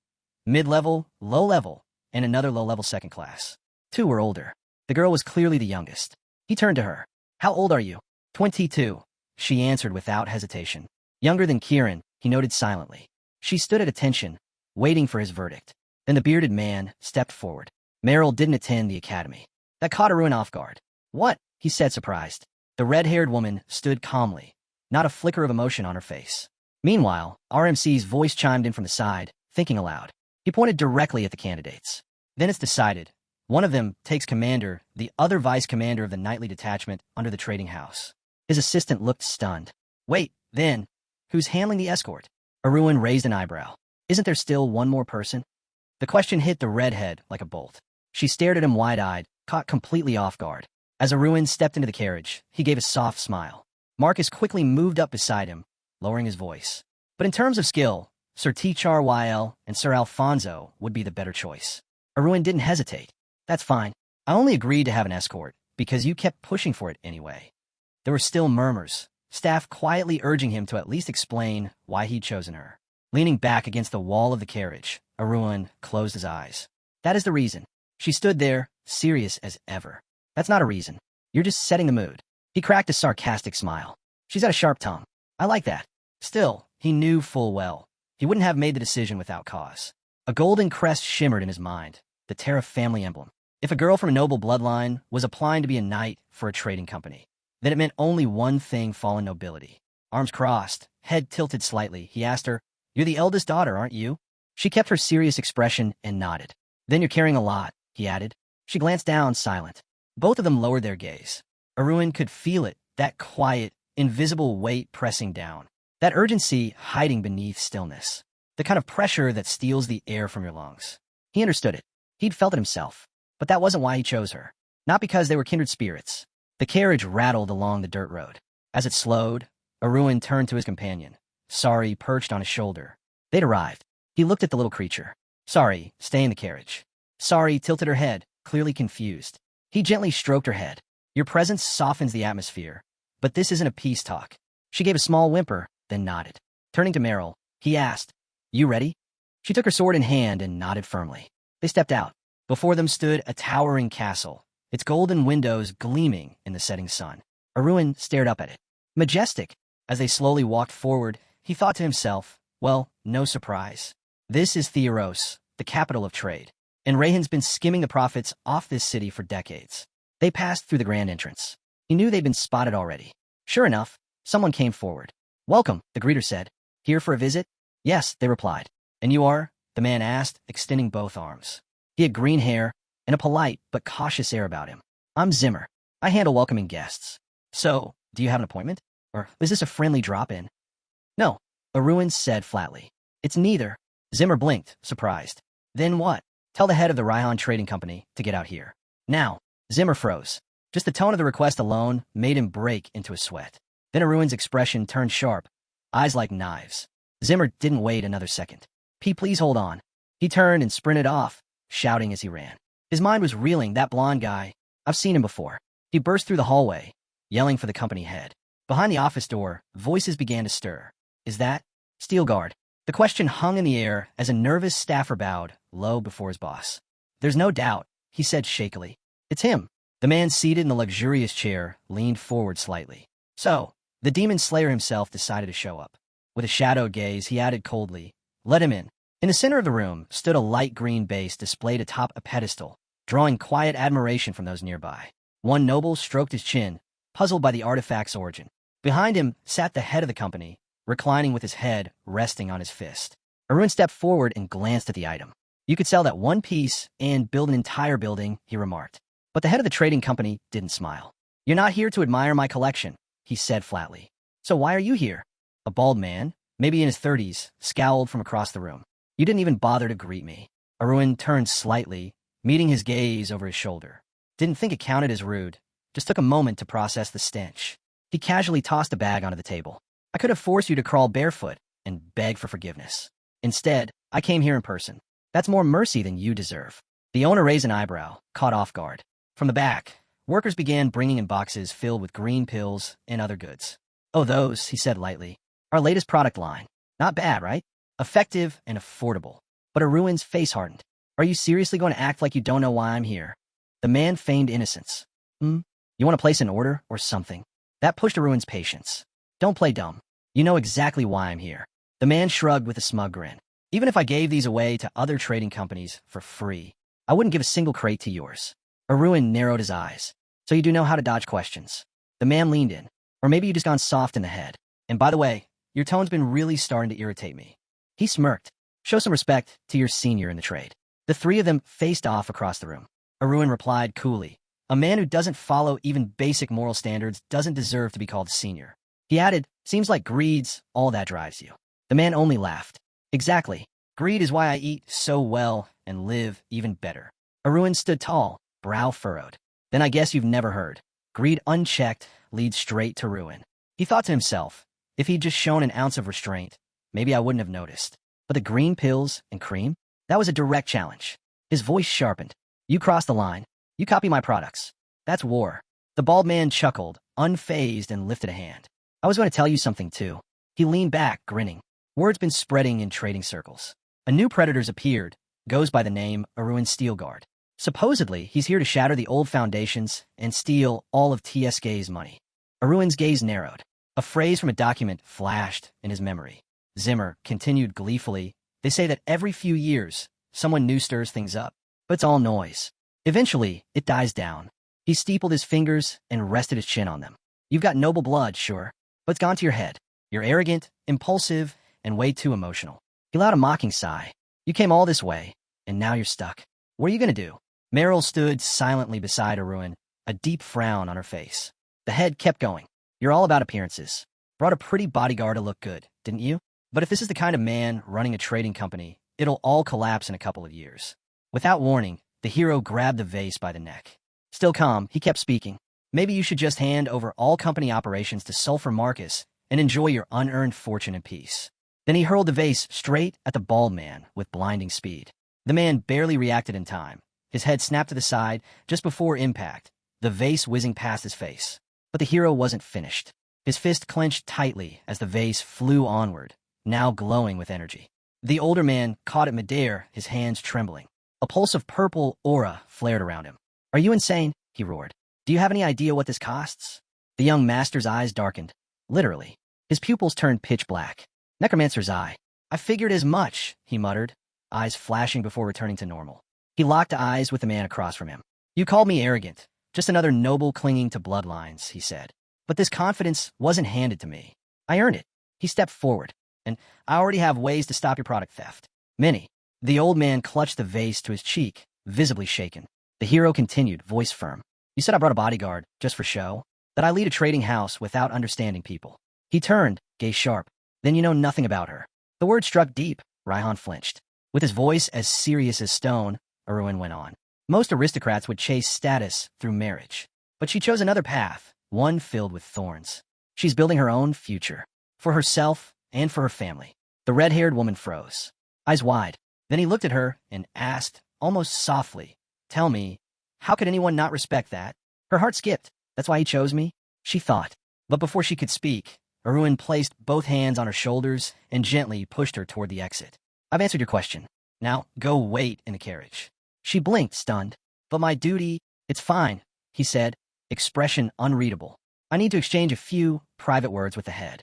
mid-level, low-level, and another low-level second class. Two were older. The girl was clearly the youngest. He turned to her. How old are you? 22. She answered without hesitation. Younger than Kieran, he noted silently. She stood at attention, waiting for his verdict. Then the bearded man stepped forward. Meryl didn't attend the academy. That caught Arun off guard. What? He said, surprised. The red-haired woman stood calmly, not a flicker of emotion on her face. Meanwhile, RMC's voice chimed in from the side, thinking aloud. He pointed directly at the candidates. Then it's decided. One of them takes commander, the other vice commander of the nightly detachment under the trading house. His assistant looked stunned. Wait, then, who's handling the escort? Arun raised an eyebrow. Isn't there still one more person? The question hit the redhead like a bolt. She stared at him wide-eyed, caught completely off guard. As Arun stepped into the carriage, he gave a soft smile. Marcus quickly moved up beside him, lowering his voice. But in terms of skill, Sir T-Char-YL and Sir Alfonso would be the better choice. Arun didn't hesitate. That's fine. I only agreed to have an escort because you kept pushing for it anyway. There were still murmurs, staff quietly urging him to at least explain why he'd chosen her. Leaning back against the wall of the carriage, Arun closed his eyes. That is the reason. She stood there, serious as ever. That's not a reason. You're just setting the mood. He cracked a sarcastic smile. She's got a sharp tongue. I like that. Still, he knew full well. He wouldn't have made the decision without cause. A golden crest shimmered in his mind, the Tariff family emblem. If a girl from a noble bloodline was applying to be a knight for a trading company, then it meant only one thing: fallen nobility. Arms crossed, head tilted slightly, he asked her, You're the eldest daughter, aren't you? She kept her serious expression and nodded. Then you're carrying a lot, he added. She glanced down, silent. Both of them lowered their gaze. Arun could feel it, that quiet, invisible weight pressing down. That urgency hiding beneath stillness. The kind of pressure that steals the air from your lungs. He understood it. He'd felt it himself. But that wasn't why he chose her. Not because they were kindred spirits. The carriage rattled along the dirt road. As it slowed, Arun turned to his companion. Sari perched on his shoulder. They'd arrived. He looked at the little creature. Sari, stay in the carriage. Sari tilted her head, clearly confused. He gently stroked her head. Your presence softens the atmosphere. But this isn't a peace talk. She gave a small whimper, then nodded. Turning to Meryl, he asked, You ready? She took her sword in hand and nodded firmly. They stepped out. Before them stood a towering castle, its golden windows gleaming in the setting sun. Arun stared up at it. Majestic. As they slowly walked forward, he thought to himself, well, no surprise. This is Theros, the capital of trade. And Rayhan's been skimming the profits off this city for decades. They passed through the grand entrance. He knew they'd been spotted already. Sure enough, someone came forward. Welcome, the greeter said. Here for a visit? Yes, they replied. And you are? The man asked, extending both arms. He had green hair and a polite but cautious air about him. I'm Zimmer. I handle welcoming guests. So, do you have an appointment? Or is this a friendly drop-in? No, Arun said flatly. It's neither. Zimmer blinked, surprised. Then what? Tell the head of the Raihan Trading Company to get out here. Now. Zimmer froze. Just the tone of the request alone made him break into a sweat. Then Aruin's expression turned sharp, eyes like knives. Zimmer didn't wait another second. Please hold on." He turned and sprinted off, shouting as he ran. His mind was reeling. That blonde guy. I've seen him before. He burst through the hallway, yelling for the company head. Behind the office door, voices began to stir. "Is that Steelguard?" The question hung in the air as a nervous staffer bowed low before his boss. "There's no doubt," he said shakily. "It's him." The man seated in the luxurious chair leaned forward slightly. "So, the demon slayer himself decided to show up." With a shadowed gaze, he added coldly, "Let him in." In the center of the room stood a light green base displayed atop a pedestal, drawing quiet admiration from those nearby. One noble stroked his chin, puzzled by the artifact's origin. Behind him sat the head of the company, reclining with his head resting on his fist. Arun stepped forward and glanced at the item. "You could sell that one piece and build an entire building," he remarked. But the head of the trading company didn't smile. "You're not here to admire my collection," he said flatly. "So why are you here?" A bald man, maybe in his 30s, scowled from across the room. "You didn't even bother to greet me." Arun turned slightly, meeting his gaze over his shoulder. Didn't think it counted as rude, just took a moment to process the stench. He casually tossed a bag onto the table. "I could have forced you to crawl barefoot and beg for forgiveness. Instead, I came here in person. That's more mercy than you deserve." The owner raised an eyebrow, caught off guard. From the back, workers began bringing in boxes filled with green pills and other goods. "Oh, those," he said lightly. "Our latest product line. Not bad, right? Effective and affordable." But Arun's face hardened. "Are you seriously going to act like you don't know why I'm here?" The man feigned innocence. You want to place an order or something?" That pushed Arun's patience. "Don't play dumb. You know exactly why I'm here." The man shrugged with a smug grin. "Even if I gave these away to other trading companies for free, I wouldn't give a single crate to yours." Arun narrowed his eyes. "So you do know how to dodge questions." The man leaned in. "Or maybe you just gone soft in the head. And by the way, your tone's been really starting to irritate me." He smirked. "Show some respect to your senior in the trade." The three of them faced off across the room. Arun replied coolly, "A man who doesn't follow even basic moral standards doesn't deserve to be called senior." He added, "Seems like greed's all that drives you." The man only laughed. "Exactly. Greed is why I eat so well and live even better." Arun stood tall, brow furrowed. "Then I guess you've never heard. Greed unchecked leads straight to ruin." He thought to himself, if he'd just shown an ounce of restraint, maybe I wouldn't have noticed. But the green pills and cream? That was a direct challenge. His voice sharpened. "You cross the line. You copy my products. That's war." The bald man chuckled, unfazed, and lifted a hand. "I was going to tell you something, too." He leaned back, grinning. Word's been spreading in trading circles. A new predator's appeared, goes by the name Arun Steelguard. Supposedly, he's here to shatter the old foundations and steal all of TSK's money. Arun's gaze narrowed. A phrase from a document flashed in his memory. Zimmer continued gleefully, "They say that every few years, someone new stirs things up, but it's all noise. Eventually, it dies down." He steepled his fingers and rested his chin on them. "You've got noble blood, sure, but it's gone to your head. You're arrogant, impulsive, and way too emotional." He let out a mocking sigh. "You came all this way, and now you're stuck. What are you going to do?" Meryl stood silently beside Arun, a deep frown on her face. The head kept going. "You're all about appearances. Brought a pretty bodyguard to look good, didn't you? But if this is the kind of man running a trading company, it'll all collapse in a couple of years." Without warning, the hero grabbed the vase by the neck. Still calm, he kept speaking. "Maybe you should just hand over all company operations to Sulphur Marcus and enjoy your unearned fortune in peace." Then he hurled the vase straight at the bald man with blinding speed. The man barely reacted in time. His head snapped to the side just before impact, the vase whizzing past his face. But the hero wasn't finished. His fist clenched tightly as the vase flew onward, now glowing with energy. The older man caught it midair, his hands trembling. A pulse of purple aura flared around him. "Are you insane?" he roared. "Do you have any idea what this costs?" The young master's eyes darkened. Literally. His pupils turned pitch black. Necromancer's eye. "I figured as much," he muttered, eyes flashing before returning to normal. He locked eyes with the man across from him. "You called me arrogant. Just another noble clinging to bloodlines," he said. "But this confidence wasn't handed to me. I earned it." He stepped forward. "And I already have ways to stop your product theft. Many." The old man clutched the vase to his cheek, visibly shaken. The hero continued, voice firm. "You said I brought a bodyguard, just for show? That I lead a trading house without understanding people." He turned, gaze sharp. "Then you know nothing about her." The word struck deep. Raihan flinched. With his voice as serious as stone, Arun went on. "Most aristocrats would chase status through marriage. But she chose another path, one filled with thorns. She's building her own future. For herself and for her family. The red-haired woman froze, eyes wide. Then he looked at her and asked, almost softly, "Tell me, how could anyone not respect that?" Her heart skipped. "That's why he chose me?" she thought. But before she could speak, Arun placed both hands on her shoulders and gently pushed her toward the exit. "I've answered your question. Now, go wait in the carriage." She blinked, stunned. "But my duty—" "It's fine," he said, expression unreadable. "I need to exchange a few private words with the head."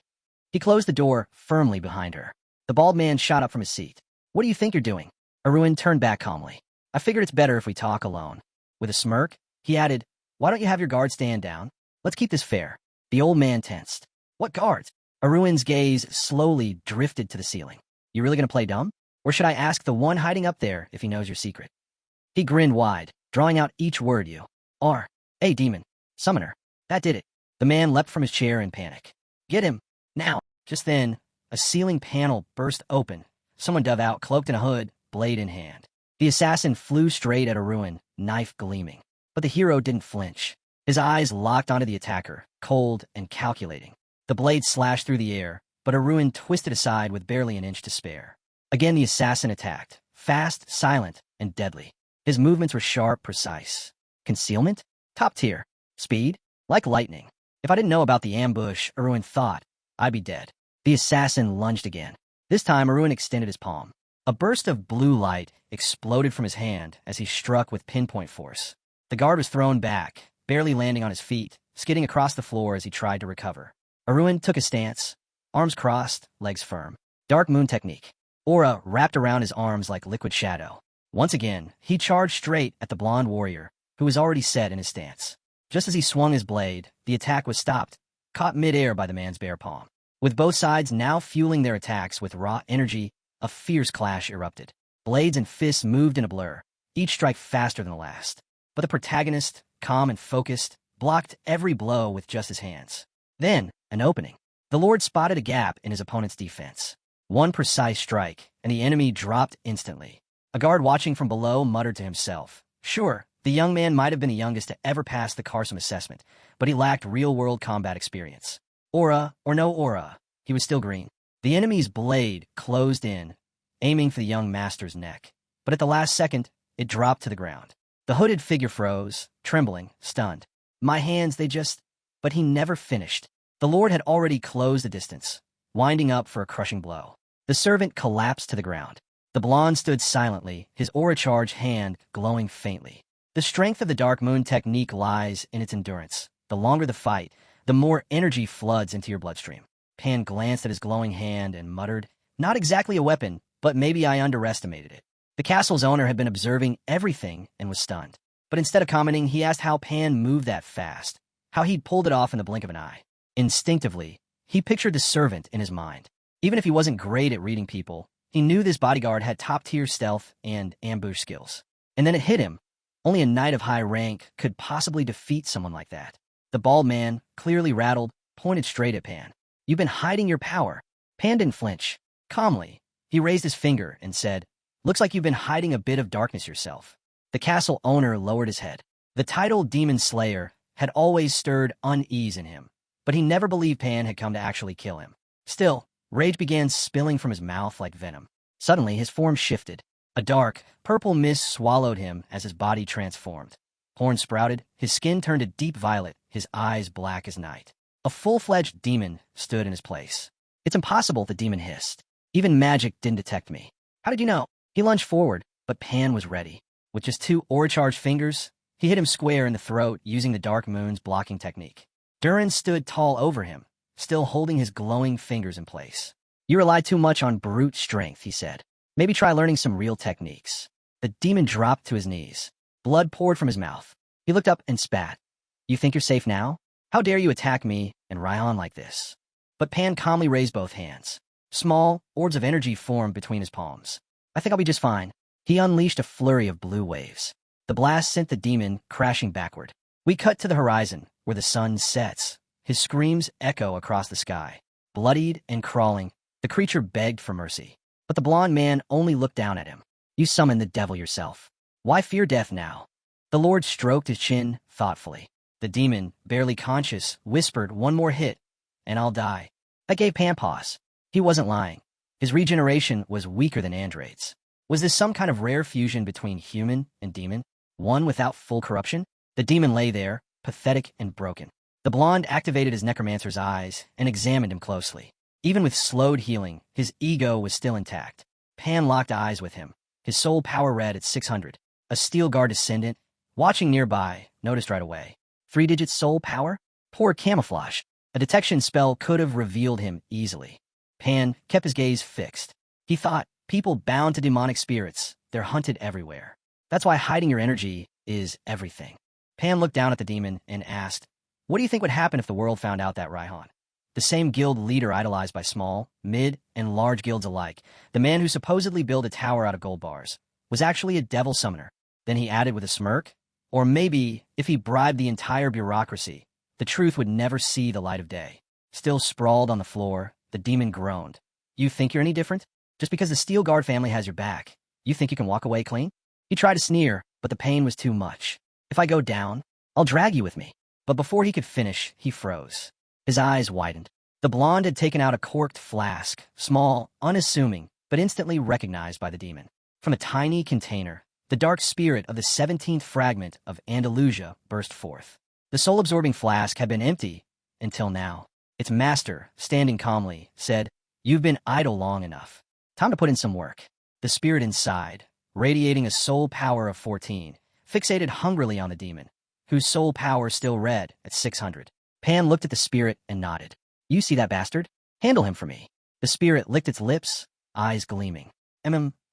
He closed the door firmly behind her. The bald man shot up from his seat. "What do you think you're doing?" Arun turned back calmly. "I figured it's better if we talk alone." With a smirk, he added, "Why don't you have your guard stand down? Let's keep this fair." The old man tensed. "What guards?" Arun's gaze slowly drifted to the ceiling. "You really gonna play dumb? Or should I ask the one hiding up there if he knows your secret?" He grinned wide, drawing out each word. "You are a demon. Summoner." That did it. The man leapt from his chair in panic. "Get him! Now!" Just then, a ceiling panel burst open. Someone dove out, cloaked in a hood, blade in hand. The assassin flew straight at Arun, knife gleaming. But the hero didn't flinch. His eyes locked onto the attacker, cold and calculating. The blade slashed through the air, but Arun twisted aside with barely an inch to spare. Again the assassin attacked, fast, silent, and deadly. His movements were sharp, precise. Concealment? Top tier. Speed? Like lightning. If I didn't know about the ambush, Arun thought, I'd be dead. The assassin lunged again. This time, Arun extended his palm. A burst of blue light exploded from his hand as he struck with pinpoint force. The guard was thrown back, barely landing on his feet, skidding across the floor as he tried to recover. Arun took a stance, arms crossed, legs firm. Dark moon technique. Aura wrapped around his arms like liquid shadow. Once again, he charged straight at the blonde warrior, who was already set in his stance. Just as he swung his blade, the attack was stopped, caught mid-air by the man's bare palm. With both sides now fueling their attacks with raw energy, a fierce clash erupted. Blades and fists moved in a blur, each strike faster than the last. But the protagonist, calm and focused, blocked every blow with just his hands. Then, an opening. The Lord spotted a gap in his opponent's defense. One precise strike, and the enemy dropped instantly. A guard watching from below muttered to himself. Sure, the young man might have been the youngest to ever pass the Carson assessment, but he lacked real-world combat experience. Aura or no aura, he was still green. The enemy's blade closed in, aiming for the young master's neck. But at the last second, it dropped to the ground. The hooded figure froze, trembling, stunned. My hands, they just... But he never finished. The Lord had already closed the distance, winding up for a crushing blow. The servant collapsed to the ground. The blonde stood silently, his aura-charged hand glowing faintly. The strength of the Dark Moon technique lies in its endurance. The longer the fight, the more energy floods into your bloodstream. Pan glanced at his glowing hand and muttered, Not exactly a weapon, but maybe I underestimated it. The castle's owner had been observing everything and was stunned. But instead of commenting, he asked how Pan moved that fast, how he'd pulled it off in the blink of an eye. Instinctively, he pictured the servant in his mind. Even if he wasn't great at reading people, he knew this bodyguard had top-tier stealth and ambush skills. And then it hit him. Only a knight of high rank could possibly defeat someone like that. The bald man, clearly rattled, pointed straight at Pan. You've been hiding your power. Pan didn't flinch. Calmly, he raised his finger and said, Looks like you've been hiding a bit of darkness yourself. The castle owner lowered his head. The title Demon Slayer had always stirred unease in him, but he never believed Pan had come to actually kill him. Still, rage began spilling from his mouth like venom. Suddenly, his form shifted. A dark, purple mist swallowed him as his body transformed. Horns sprouted, his skin turned a deep violet, his eyes black as night. A full-fledged demon stood in his place. It's impossible, the demon hissed. Even magic didn't detect me. How did you know? He lunged forward, but Pan was ready. With just 2 aura-charged fingers, he hit him square in the throat using the Dark Moon's blocking technique. Durin stood tall over him, still holding his glowing fingers in place. You rely too much on brute strength, he said. Maybe try learning some real techniques. The demon dropped to his knees. Blood poured from his mouth. He looked up and spat. You think you're safe now? How dare you attack me and Ryan like this? But Pan calmly raised both hands. Small, orbs of energy formed between his palms. I think I'll be just fine. He unleashed a flurry of blue waves. The blast sent the demon crashing backward. We cut to the horizon, where the sun sets. His screams echo across the sky. Bloodied and crawling, the creature begged for mercy. But the blond man only looked down at him. You summoned the devil yourself. Why fear death now? The Lord stroked his chin thoughtfully. The demon, barely conscious, whispered, "One more hit, and I'll die." That gave Pan pause. He wasn't lying. His regeneration was weaker than Andrade's. Was this some kind of rare fusion between human and demon? One without full corruption? The demon lay there, pathetic and broken. The blonde activated his necromancer's eyes and examined him closely. Even with slowed healing, his ego was still intact. Pan locked eyes with him, his soul power read at 600. A steel guard descendant, watching nearby, noticed right away. 3-digit soul power? Poor camouflage. A detection spell could have revealed him easily. Pan kept his gaze fixed. He thought, people bound to demonic spirits, they're hunted everywhere. That's why hiding your energy is everything. Pan looked down at the demon and asked, "What do you think would happen if the world found out that Raihan, the same guild leader idolized by small, mid, and large guilds alike, the man who supposedly built a tower out of gold bars, was actually a devil summoner?" Then he added with a smirk, "Or maybe, if he bribed the entire bureaucracy, the truth would never see the light of day." Still sprawled on the floor, the demon groaned. "You think you're any different? Just because the Steel Guard family has your back, you think you can walk away clean?" He tried to sneer, but the pain was too much. "If I go down, I'll drag you with me." But before he could finish, he froze. His eyes widened. The blonde had taken out a corked flask, small, unassuming, but instantly recognized by the demon. From a tiny container, the dark spirit of the 17th fragment of Andalusia burst forth. The soul-absorbing flask had been empty until now. Its master, standing calmly, said, "You've been idle long enough. Time to put in some work." The spirit inside, radiating a soul power of 14, fixated hungrily on the demon, whose soul power still read at 600. Pan looked at the spirit and nodded. "You see that bastard? Handle him for me." The spirit licked its lips, eyes gleaming.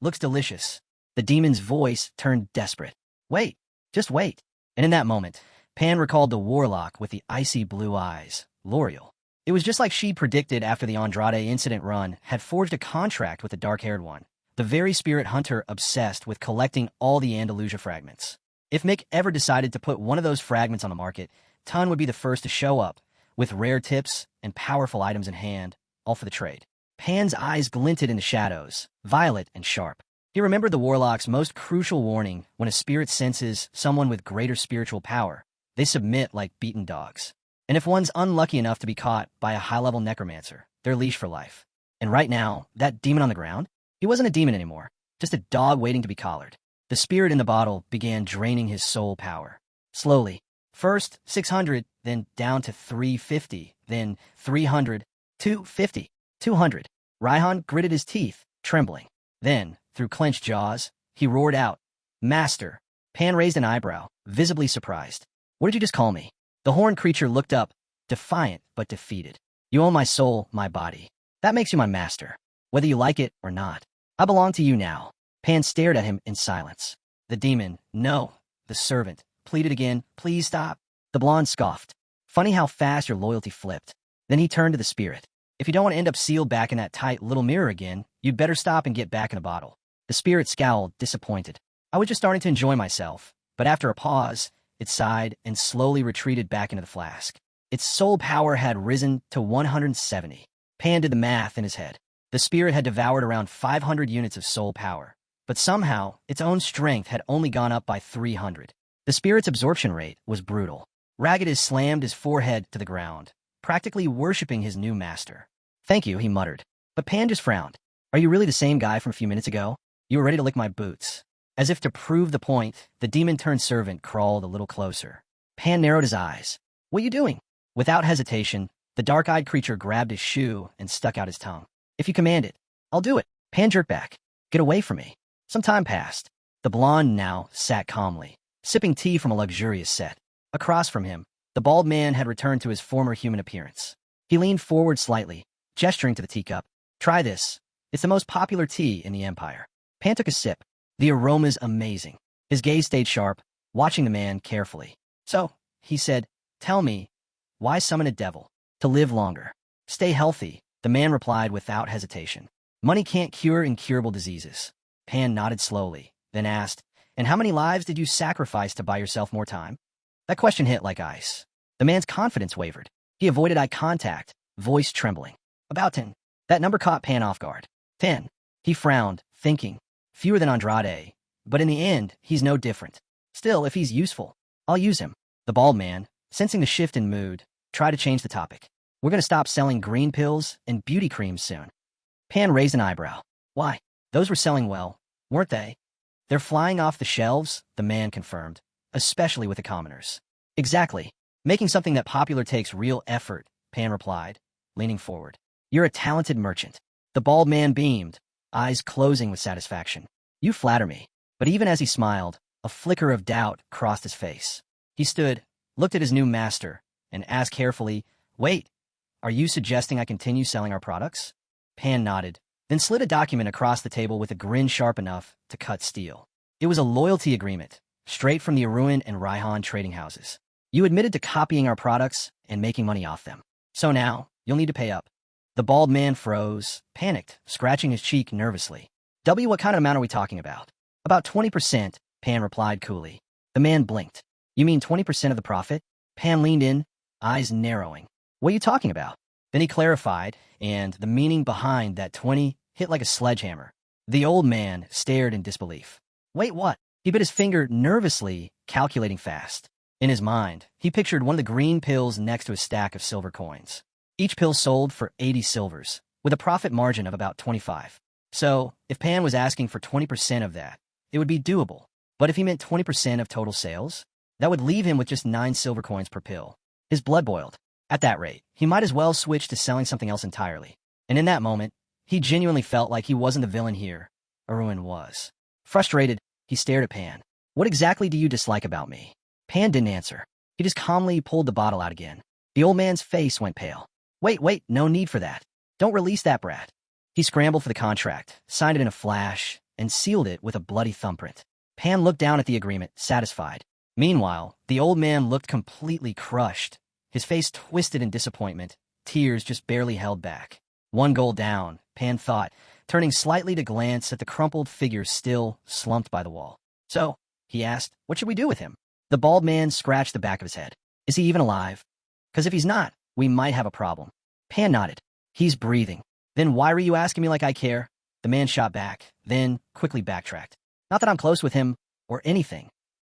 Looks delicious." The demon's voice turned desperate. "Wait, just wait." And in that moment, Pan recalled the warlock with the icy blue eyes, L'Oreal. It was just like she predicted after the Andrade incident run had forged a contract with the dark-haired one, the very spirit hunter obsessed with collecting all the Andalusia fragments. If Mick ever decided to put one of those fragments on the market, Tun would be the first to show up, with rare tips and powerful items in hand, all for the trade. Pan's eyes glinted in the shadows, violet and sharp. He remembered the warlock's most crucial warning: when a spirit senses someone with greater spiritual power, they submit like beaten dogs. And if one's unlucky enough to be caught by a high-level necromancer, they're leashed for life. And right now, that demon on the ground, he wasn't a demon anymore, just a dog waiting to be collared. The spirit in the bottle began draining his soul power. Slowly. First 600, then down to 350, then 300, 250, 200. Raihan gritted his teeth, trembling. Then, through clenched jaws, he roared out, "Master!" Pan raised an eyebrow, visibly surprised. "What did you just call me?" The horned creature looked up, defiant but defeated. "You own my soul, my body. That makes you my master, whether you like it or not. I belong to you now." Pan stared at him in silence. The demon, "No." The servant pleaded again, "Please stop." The blonde scoffed. "Funny how fast your loyalty flipped." Then he turned to the spirit. "If you don't want to end up sealed back in that tight little mirror again, you'd better stop and get back in the bottle." The spirit scowled, disappointed. "I was just starting to enjoy myself." But after a pause, it sighed and slowly retreated back into the flask. Its soul power had risen to 170. Pan did the math in his head. The spirit had devoured around 500 units of soul power, but somehow its own strength had only gone up by 300. The spirit's absorption rate was brutal. Ragged slammed his forehead to the ground, practically worshipping his new master. "Thank you," he muttered. But Pan just frowned. "Are you really the same guy from a few minutes ago? You were ready to lick my boots." As if to prove the point, the demon-turned-servant crawled a little closer. Pan narrowed his eyes. "What are you doing?" Without hesitation, the dark-eyed creature grabbed his shoe and stuck out his tongue. "If you command it, I'll do it." Pan jerked back. "Get away from me." Some time passed. The blonde now sat calmly, sipping tea from a luxurious set. Across from him, the bald man had returned to his former human appearance. He leaned forward slightly, gesturing to the teacup. "Try this. It's the most popular tea in the Empire." Pan took a sip. The aroma's amazing. His gaze stayed sharp, watching the man carefully. "So," he said, "tell me, why summon a devil?" "To live longer. Stay healthy," the man replied without hesitation. "Money can't cure incurable diseases." Pan nodded slowly, then asked, "And how many lives did you sacrifice to buy yourself more time?" That question hit like ice. The man's confidence wavered. He avoided eye contact, voice trembling. "About 10. That number caught Pan off guard. 10. He frowned, thinking. Fewer than Andrade, but in the end, he's no different. Still, if he's useful, I'll use him. The bald man, Sensing the shift in mood, try to change the topic. We're going to stop selling green pills and beauty creams soon. Pan raised an eyebrow. Why? Those were selling well, weren't they? They're flying off the shelves, the man confirmed, especially with the commoners. Exactly. Making something that popular takes real effort, Pan replied, leaning forward. You're a talented merchant. The bald man beamed, eyes closing with satisfaction. You flatter me. But even as he smiled, a flicker of doubt crossed his face. He stood, looked at his new master, and asked carefully, Wait, are you suggesting I continue selling our products? Pan nodded, then slid a document across the table with a grin sharp enough to cut steel. It was a loyalty agreement, straight from the Aruan and Raihan trading houses. You admitted to copying our products and making money off them. So now, you'll need to pay up. The bald man froze, panicked, scratching his cheek nervously. What kind of amount are we talking about? About 20%, Pan replied coolly. The man blinked. You mean 20% of the profit? Pan leaned in, eyes narrowing. What are you talking about? Then he clarified, and the meaning behind that 20 hit like a sledgehammer. The old man stared in disbelief. Wait, what? He bit his finger nervously, calculating fast. In his mind, he pictured one of the green pills next to a stack of silver coins. Each pill sold for 80 silvers, with a profit margin of about 25. So, if Pan was asking for 20% of that, it would be doable. But if he meant 20% of total sales, that would leave him with just 9 silver coins per pill. His blood boiled. At that rate, he might as well switch to selling something else entirely. And in that moment, he genuinely felt like he wasn't the villain here. Aruan was. Frustrated, he stared at Pan. What exactly do you dislike about me? Pan didn't answer. He just calmly pulled the bottle out again. The old man's face went pale. Wait, no need for that. Don't release that brat. He scrambled for the contract, signed it in a flash, and sealed it with a bloody thumbprint. Pan looked down at the agreement, satisfied. Meanwhile, the old man looked completely crushed. His face twisted in disappointment, tears just barely held back. One goal down, Pan thought, turning slightly to glance at the crumpled figure still slumped by the wall. So, he asked, what should we do with him? The bald man scratched the back of his head. Is he even alive? Because if he's not, we might have a problem. Pan nodded. He's breathing. Then why were you asking me like I care? The man shot back, then quickly backtracked. Not that I'm close with him, or anything.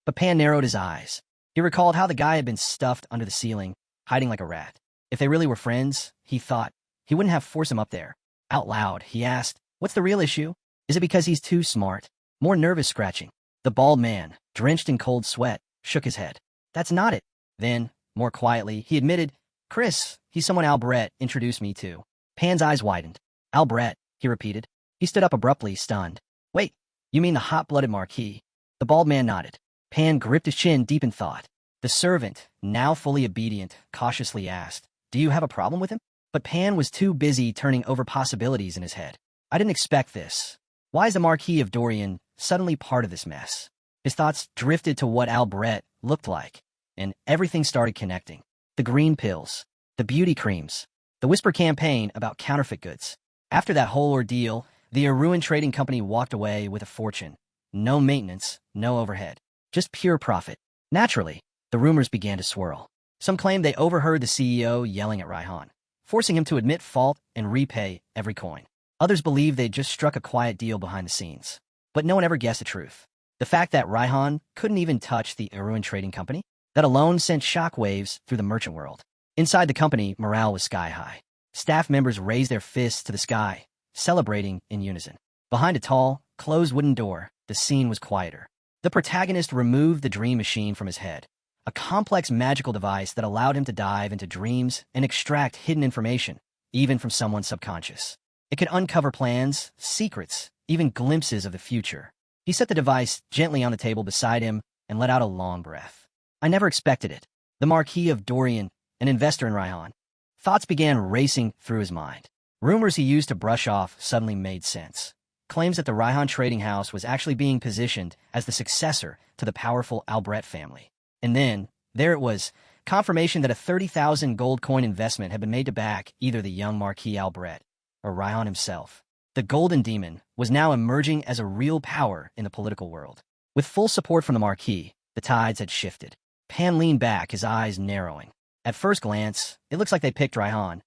But Pan narrowed his eyes. He recalled how the guy had been stuffed under the ceiling, hiding like a rat. If they really were friends, he thought, he wouldn't have forced him up there. Out loud, he asked, what's the real issue? Is it because he's too smart? More nervous scratching. The bald man, drenched in cold sweat, shook his head. That's not it. Then, more quietly, he admitted, Chris, he's someone Albret introduced me to. Pan's eyes widened. Albret, he repeated. He stood up abruptly, stunned. Wait, you mean the hot-blooded Marquis? The bald man nodded. Pan gripped his chin deep in thought. The servant, now fully obedient, cautiously asked, do you have a problem with him? But Pan was too busy turning over possibilities in his head. I didn't expect this. Why is the Marquis of Dorian suddenly part of this mess? His thoughts drifted to what Albret looked like, and everything started connecting. The green pills, the beauty creams, the whisper campaign about counterfeit goods. After that whole ordeal, the Aruan Trading Company walked away with a fortune. No maintenance, no overhead, just pure profit. Naturally, the rumors began to swirl. Some claimed they overheard the CEO yelling at Raihan, forcing him to admit fault and repay every coin. Others believed they'd just struck a quiet deal behind the scenes. But no one ever guessed the truth. The fact that Raihan couldn't even touch the Aruan Trading Company, that alone sent shockwaves through the merchant world. Inside the company, morale was sky high. Staff members raised their fists to the sky, celebrating in unison. Behind a tall, closed wooden door, the scene was quieter. The protagonist removed the dream machine from his head, a complex magical device that allowed him to dive into dreams and extract hidden information, even from someone's subconscious. It could uncover plans, secrets, even glimpses of the future. He set the device gently on the table beside him and let out a long breath. I never expected it. The Marquis of Dorian, an investor in Raihan. Thoughts began racing through his mind. Rumors he used to brush off suddenly made sense. Claims that the Raihan trading house was actually being positioned as the successor to the powerful Albret family. And then, there it was, confirmation that a 30,000 gold coin investment had been made to back either the young Marquis Albret or Raihan himself. The Golden Demon was now emerging as a real power in the political world. With full support from the Marquis, the tides had shifted. Pan leaned back, his eyes narrowing. At first glance, it looks like they picked Raihan,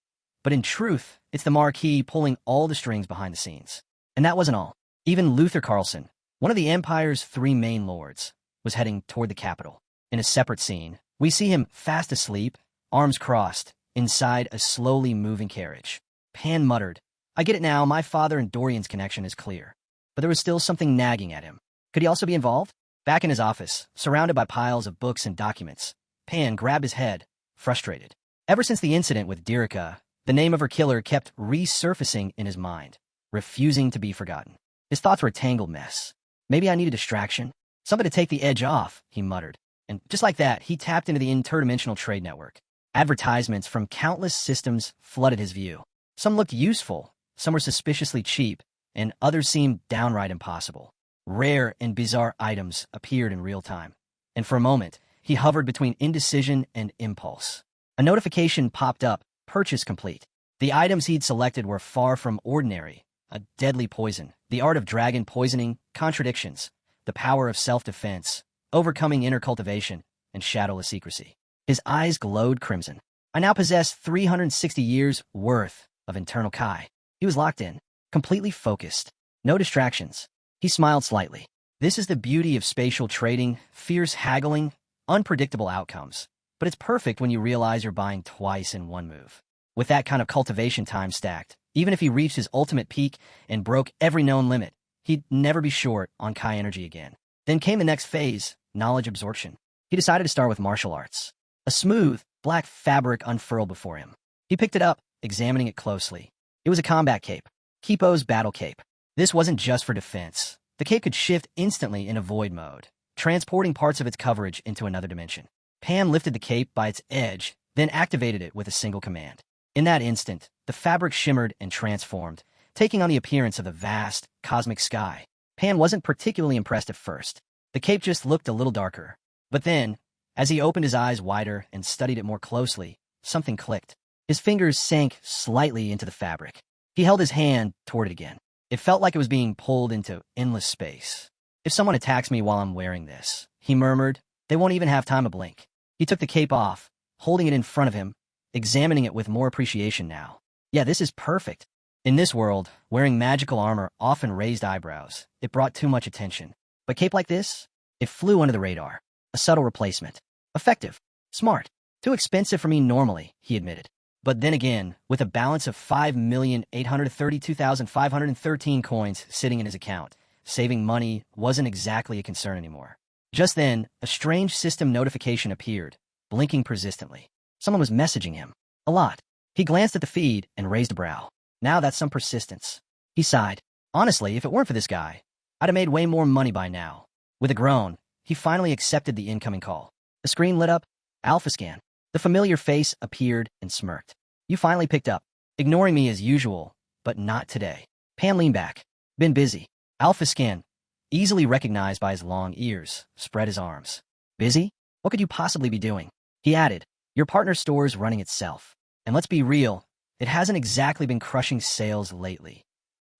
but in truth, it's the Marquis pulling all the strings behind the scenes. And that wasn't all. Even Luther Carlson, one of the Empire's 3 main lords, was heading toward the capital. In a separate scene, We see him fast asleep, arms crossed, inside a slowly moving carriage. Pan muttered, I get it now, my father and Dorian's connection is clear. But there was still something nagging at him. Could he also be involved? Back in his office, surrounded by piles of books and documents, Pan grabbed his head, frustrated. Ever since the incident with Dirica, the name of her killer kept resurfacing in his mind, refusing to be forgotten. His thoughts were a tangled mess. Maybe I need a distraction? Something to take the edge off, he muttered. And just like that, he tapped into the interdimensional trade network. Advertisements from countless systems flooded his view. Some looked useful, some were suspiciously cheap, and others seemed downright impossible. Rare and bizarre items appeared in real time. And for a moment, he hovered between indecision and impulse. A notification popped up, purchase complete. The items he'd selected were far from ordinary. A deadly poison, the art of dragon poisoning, contradictions, the power of self-defense, overcoming inner cultivation, and shadowless secrecy. His eyes glowed crimson. I now possess 360 years' worth of internal Kai. He was locked in, completely focused. No distractions. He smiled slightly. This is the beauty of spatial trading, fierce haggling, unpredictable outcomes. But it's perfect when you realize you're buying twice in one move. With that kind of cultivation time stacked, even if he reached his ultimate peak and broke every known limit, he'd never be short on Kai energy again. Then came the next phase, knowledge absorption. He decided to start with martial arts. A smooth, black fabric unfurled before him. He picked it up, examining it closely. It was a combat cape. Kipo's battle cape. This wasn't just for defense. The cape could shift instantly in a void mode, transporting parts of its coverage into another dimension. Pan lifted the cape by its edge, then activated it with a single command. In that instant, the fabric shimmered and transformed, taking on the appearance of the vast, cosmic sky. Pan wasn't particularly impressed at first. The cape just looked a little darker. But then, as he opened his eyes wider and studied it more closely, something clicked. His fingers sank slightly into the fabric. He held his hand toward it again. It felt like it was being pulled into endless space. If someone attacks me while I'm wearing this, he murmured, they won't even have time to blink. He took the cape off, holding it in front of him, examining it with more appreciation now. Yeah, this is perfect. In this world, wearing magical armor often raised eyebrows. It brought too much attention. But cape like this? It flew under the radar. A subtle replacement. Effective. Smart. Too expensive for me normally, he admitted. But then again, with a balance of 5,832,513 coins sitting in his account, saving money wasn't exactly a concern anymore. Just then, a strange system notification appeared, blinking persistently. Someone was messaging him. A lot. He glanced at the feed and raised a brow. Now that's some persistence. He sighed. Honestly, if it weren't for this guy, I'd have made way more money by now. With a groan, he finally accepted the incoming call. The screen lit up. Alpha scan. The familiar face appeared and smirked. You finally picked up. Ignoring me as usual, but not today. Pan leaned back. Been busy. Alpha scan, easily recognized by his long ears, spread his arms. Busy? What could you possibly be doing? He added, your partner's store's running itself. And let's be real, it hasn't exactly been crushing sales lately.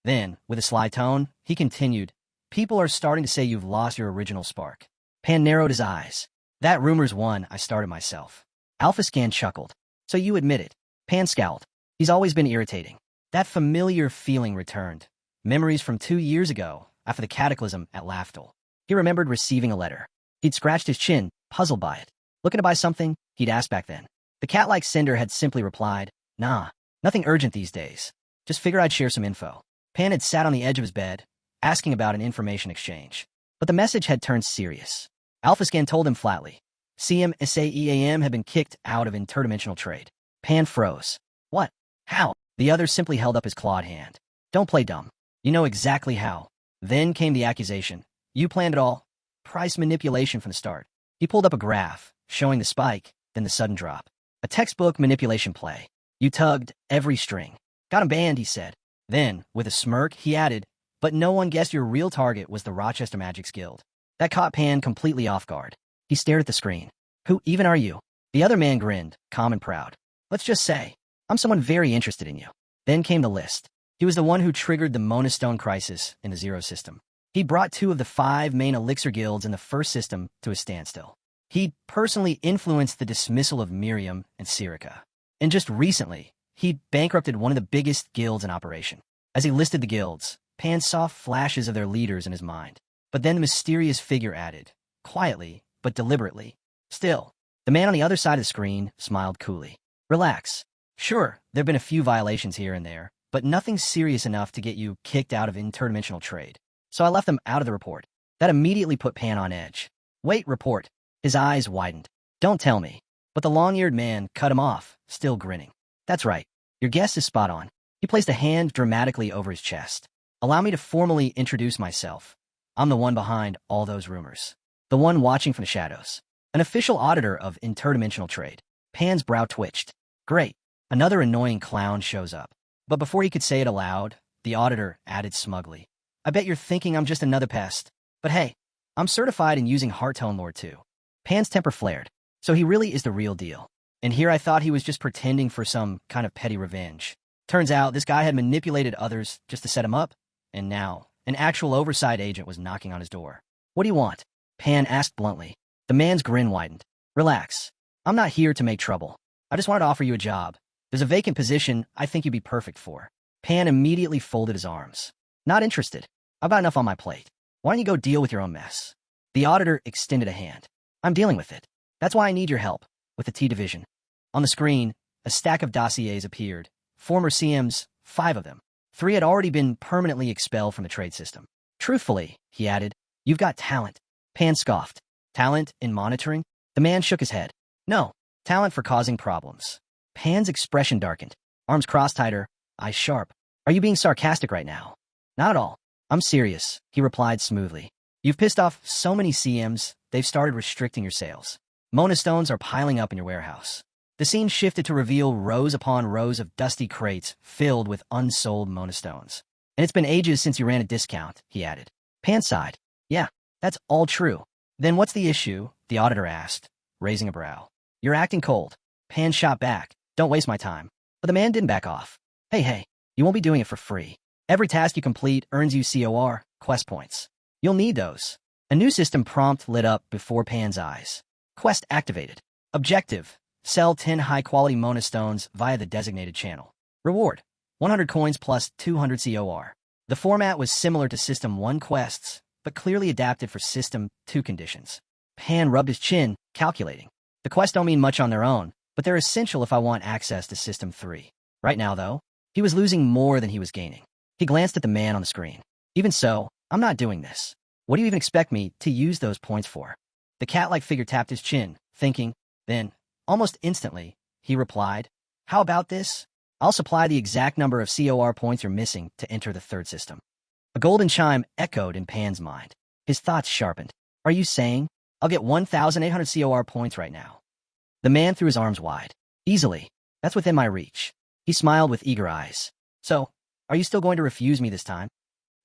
Then, with a sly tone, he continued, people are starting to say you've lost your original spark. Pan narrowed his eyes. That rumor's one I started myself. Alpha Scan chuckled. So you admit it. Pan scowled. He's always been irritating. That familiar feeling returned. Memories from 2 years ago, after the cataclysm at Laftel. He remembered receiving a letter. He'd scratched his chin, puzzled by it. Looking to buy something? He'd asked back then. The cat-like sender had simply replied, nah, nothing urgent these days. Just figure I'd share some info. Pan had sat on the edge of his bed, asking about an information exchange. But the message had turned serious. AlphaScan told him flatly. CMSAEAM had been kicked out of interdimensional trade. Pan froze. What? How? The other simply held up his clawed hand. Don't play dumb. You know exactly how. Then came the accusation. You planned it all. Price manipulation from the start. He pulled up a graph, showing the spike, then the sudden drop. A textbook manipulation play. You tugged every string. Got him banned, he said. Then, with a smirk, he added, but no one guessed your real target was the Rochester Magics Guild. That caught Pan completely off guard. He stared at the screen. Who even are you? The other man grinned, calm and proud. Let's just say, I'm someone very interested in you. Then came the list. He was the one who triggered the Monostone crisis in the Zero system. He brought 2 of the 5 main elixir guilds in the first system to a standstill. He'd personally influenced the dismissal of Miriam and Sirica. And just recently, he'd bankrupted one of the biggest guilds in operation. As he listed the guilds, Pan saw flashes of their leaders in his mind. But then the mysterious figure added, quietly but deliberately, still, The man on the other side of the screen smiled coolly. Relax. Sure, there've been a few violations here and there, but nothing serious enough to get you kicked out of interdimensional trade. So I left them out of the report. That immediately put Pan on edge. Wait, report. His eyes widened. Don't tell me. But the long-eared man cut him off, still grinning. That's right. Your guess is spot on. He placed a hand dramatically over his chest. Allow me to formally introduce myself. I'm the one behind all those rumors. The one watching from the shadows. An official auditor of interdimensional trade. Pan's brow twitched. Great. Another annoying clown shows up. But before he could say it aloud, the auditor added smugly. I bet you're thinking I'm just another pest. But hey, I'm certified in using heart tone lore too. Pan's temper flared. So he really is the real deal. And here I thought he was just pretending for some kind of petty revenge. Turns out this guy had manipulated others just to set him up. And now, an actual oversight agent was knocking on his door. What do you want? Pan asked bluntly. The man's grin widened. Relax. I'm not here to make trouble. I just wanted to offer you a job. There's a vacant position I think you'd be perfect for. Pan immediately folded his arms. Not interested. I've got enough on my plate. Why don't you go deal with your own mess? The auditor extended a hand. I'm dealing with it. That's why I need your help, with the T division. On the screen, a stack of dossiers appeared. Former CMs, 5 of them. 3 had already been permanently expelled from the trade system. Truthfully, he added, you've got talent. Pan scoffed. Talent in monitoring? The man shook his head. No, talent for causing problems. Pan's expression darkened. Arms crossed tighter, eyes sharp. Are you being sarcastic right now? Not at all. I'm serious, he replied smoothly. You've pissed off so many CMs, they've started restricting your sales. Mona stones are piling up in your warehouse. The scene shifted to reveal rows upon rows of dusty crates filled with unsold Mona stones. And it's been ages since you ran a discount, he added. Pan sighed. Yeah, that's all true. Then what's the issue? The auditor asked, raising a brow. You're acting cold. Pan shot back. Don't waste my time. But the man didn't back off. Hey, you won't be doing it for free. Every task you complete earns you COR, quest points. You'll need those. A new system prompt lit up before Pan's eyes. Quest activated. Objective. Sell 10 high-quality Mona stones via the designated channel. Reward. 100 coins plus 200 COR. The format was similar to System 1 quests, but clearly adapted for System 2 conditions. Pan rubbed his chin, calculating. The quests don't mean much on their own, but they're essential if I want access to System 3. Right now, though, he was losing more than he was gaining. He glanced at the man on the screen. Even so, I'm not doing this. What do you even expect me to use those points for? The cat-like figure tapped his chin, thinking. Then, almost instantly, he replied, How about this? I'll supply the exact number of COR points you're missing to enter the third system. A golden chime echoed in Pan's mind. His thoughts sharpened. Are you saying? I'll get 1,800 COR points right now. The man threw his arms wide. Easily. That's within my reach. He smiled with eager eyes. So, are you still going to refuse me this time?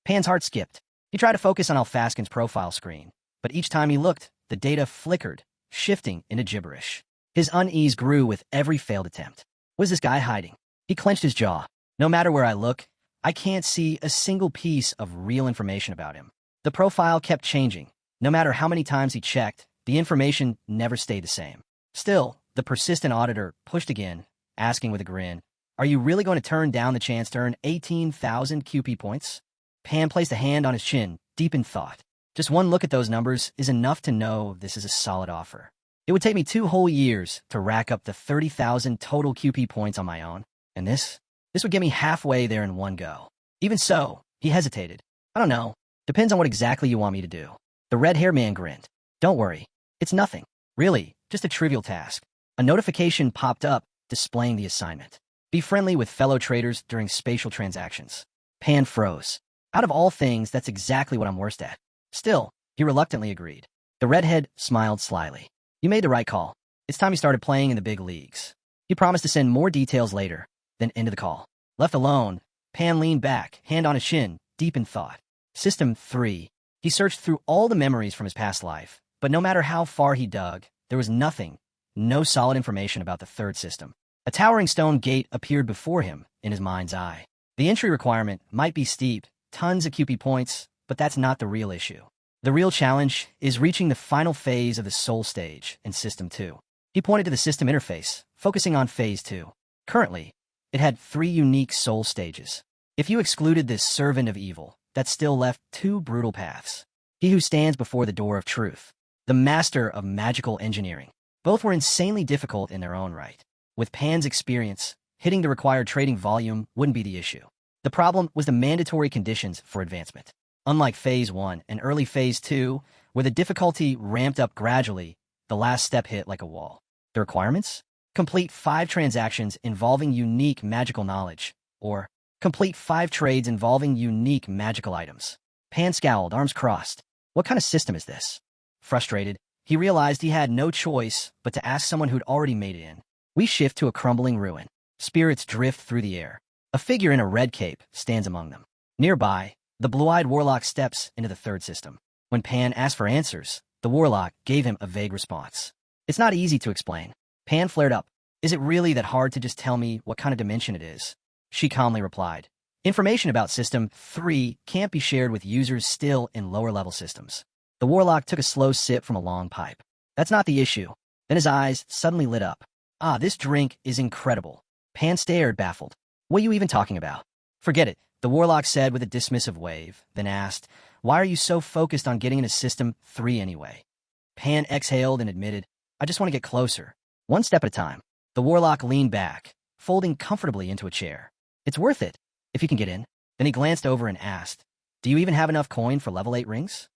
Pan's heart skipped. He tried to focus on Alfaskin's profile screen, but each time he looked, the data flickered, shifting into gibberish. His unease grew with every failed attempt. What is this guy hiding? He clenched his jaw. No matter where I look, I can't see a single piece of real information about him. The profile kept changing. No matter how many times he checked, the information never stayed the same. Still, the persistent auditor pushed again, asking with a grin, Are you really going to turn down the chance to earn 18,000 QP points? Pan placed a hand on his chin, deep in thought. Just one look at those numbers is enough to know this is a solid offer. It would take me 2 whole years to rack up the 30,000 total QP points on my own, and this would get me halfway there in one go. Even so, he hesitated. I don't know. Depends on what exactly you want me to do. The red-haired man grinned. Don't worry. It's nothing. Really, just a trivial task. A notification popped up, displaying the assignment. Be friendly with fellow traders during spatial transactions. Pan froze. Out of all things, that's exactly what I'm worst at. Still, he reluctantly agreed. The redhead smiled slyly. You made the right call. It's time you started playing in the big leagues. He promised to send more details later, then ended the call. Left alone, Pan leaned back, hand on his shin, deep in thought. System 3. He searched through all the memories from his past life, but no matter how far he dug, there was nothing, no solid information about the third system. A towering stone gate appeared before him in his mind's eye. The entry requirement might be steep, tons of QP points, but that's not the real issue. The real challenge is reaching the final phase of the soul stage in System 2. He pointed to the system interface, focusing on Phase 2. Currently, it had 3 unique soul stages. If you excluded this servant of evil, that still left 2 brutal paths. He who stands before the door of truth, the master of magical engineering. Both were insanely difficult in their own right. With Pan's experience, hitting the required trading volume wouldn't be the issue. The problem was the mandatory conditions for advancement. Unlike Phase 1 and early Phase 2, where the difficulty ramped up gradually, the last step hit like a wall. The requirements? Complete 5 transactions involving unique magical knowledge, or complete 5 trades involving unique magical items. Pan scowled, arms crossed. What kind of system is this? Frustrated, he realized he had no choice but to ask someone who'd already made it in. We shift to a crumbling ruin. Spirits drift through the air. A figure in a red cape stands among them. Nearby, the blue-eyed warlock steps into the third system. When Pan asked for answers, the warlock gave him a vague response. It's not easy to explain. Pan flared up. Is it really that hard to just tell me what kind of dimension it is? She calmly replied. Information about System 3 can't be shared with users still in lower-level systems. The warlock took a slow sip from a long pipe. That's not the issue. Then his eyes suddenly lit up. Ah, this drink is incredible. Pan stared, baffled. What are you even talking about? Forget it, the warlock said with a dismissive wave, then asked, why are you so focused on getting into System 3 anyway? Pan exhaled and admitted, I just want to get closer. One step at a time. The warlock leaned back, folding comfortably into a chair. It's worth it, if you can get in. Then he glanced over and asked, do you even have enough coin for level 8 rings?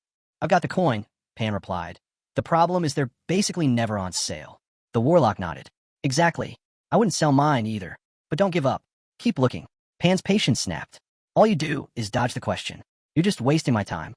I've got the coin, Pan replied. The problem is they're basically never on sale. The warlock nodded. Exactly. I wouldn't sell mine either. But don't give up. Keep looking. Pan's patience snapped. All you do is dodge the question. You're just wasting my time.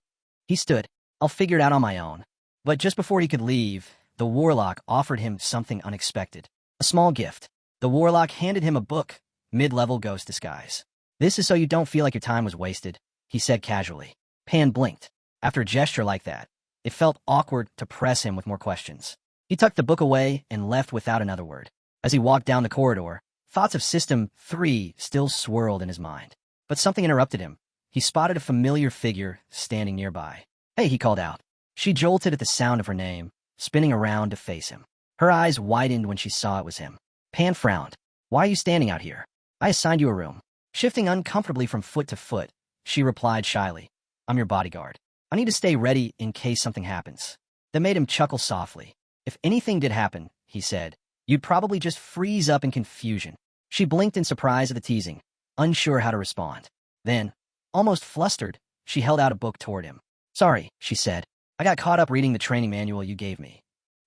He stood. I'll figure it out on my own. But just before he could leave, the warlock offered him something unexpected. A small gift. The warlock handed him a book, Mid-Level Ghost Disguise. This is so you don't feel like your time was wasted, he said casually. Pan blinked. After a gesture like that, it felt awkward to press him with more questions. He tucked the book away and left without another word. As he walked down the corridor, thoughts of System 3 still swirled in his mind. But something interrupted him. He spotted a familiar figure standing nearby. Hey, he called out. She jolted at the sound of her name, spinning around to face him. Her eyes widened when she saw it was him. Pan frowned. Why are you standing out here? I assigned you a room. Shifting uncomfortably from foot to foot, she replied shyly. I'm your bodyguard. I need to stay ready in case something happens. That made him chuckle softly. If anything did happen, he said, you'd probably just freeze up in confusion. She blinked in surprise at the teasing, unsure how to respond. Then, almost flustered, she held out a book toward him. Sorry, she said. I got caught up reading the training manual you gave me.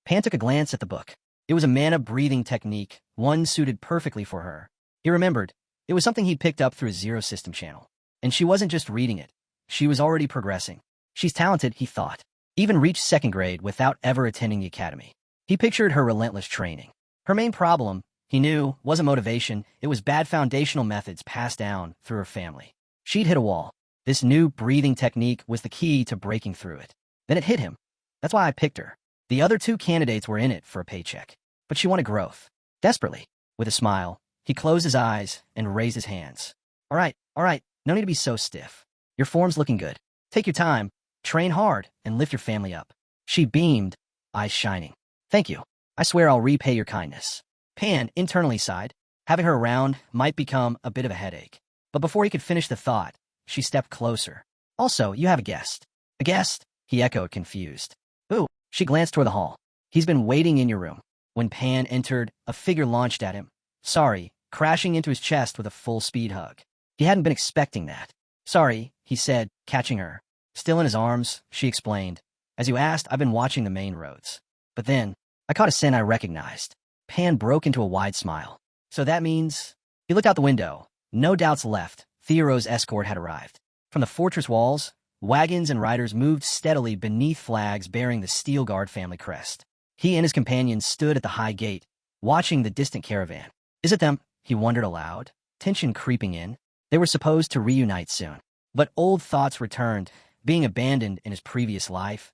Pan took a glance at the book. It was a mana breathing technique, one suited perfectly for her. He remembered. It was something he'd picked up through a Zero System channel. And she wasn't just reading it. She was already progressing. She's talented, he thought. Even reached 2nd grade without ever attending the academy. He pictured her relentless training. Her main problem, he knew, wasn't motivation. It was bad foundational methods passed down through her family. She'd hit a wall. This new breathing technique was the key to breaking through it. Then it hit him. That's why I picked her. The other 2 candidates were in it for a paycheck. But she wanted growth. Desperately. With a smile, he closed his eyes and raised his hands. All right. No need to be so stiff. Your form's looking good. Take your time, train hard, and lift your family up. She beamed, eyes shining. Thank you. I swear I'll repay your kindness. Pan internally sighed. Having her around might become a bit of a headache. But before he could finish the thought, she stepped closer. Also, you have a guest. A guest? He echoed, confused. Ooh, she glanced toward the hall. He's been waiting in your room. When Pan entered, a figure launched at him. Sorry, crashing into his chest with a full-speed hug. He hadn't been expecting that. Sorry, he said, catching her. Still in his arms, she explained. As you asked, I've been watching the main roads. But then, I caught a scent I recognized. Pan broke into a wide smile. So that means... He looked out the window. No doubts left. Thero's escort had arrived. From the fortress walls, wagons and riders moved steadily beneath flags bearing the Steel Guard family crest. He and his companions stood at the high gate, watching the distant caravan. Is it them? He wondered aloud, tension creeping in. They were supposed to reunite soon. But old thoughts returned, being abandoned in his previous life,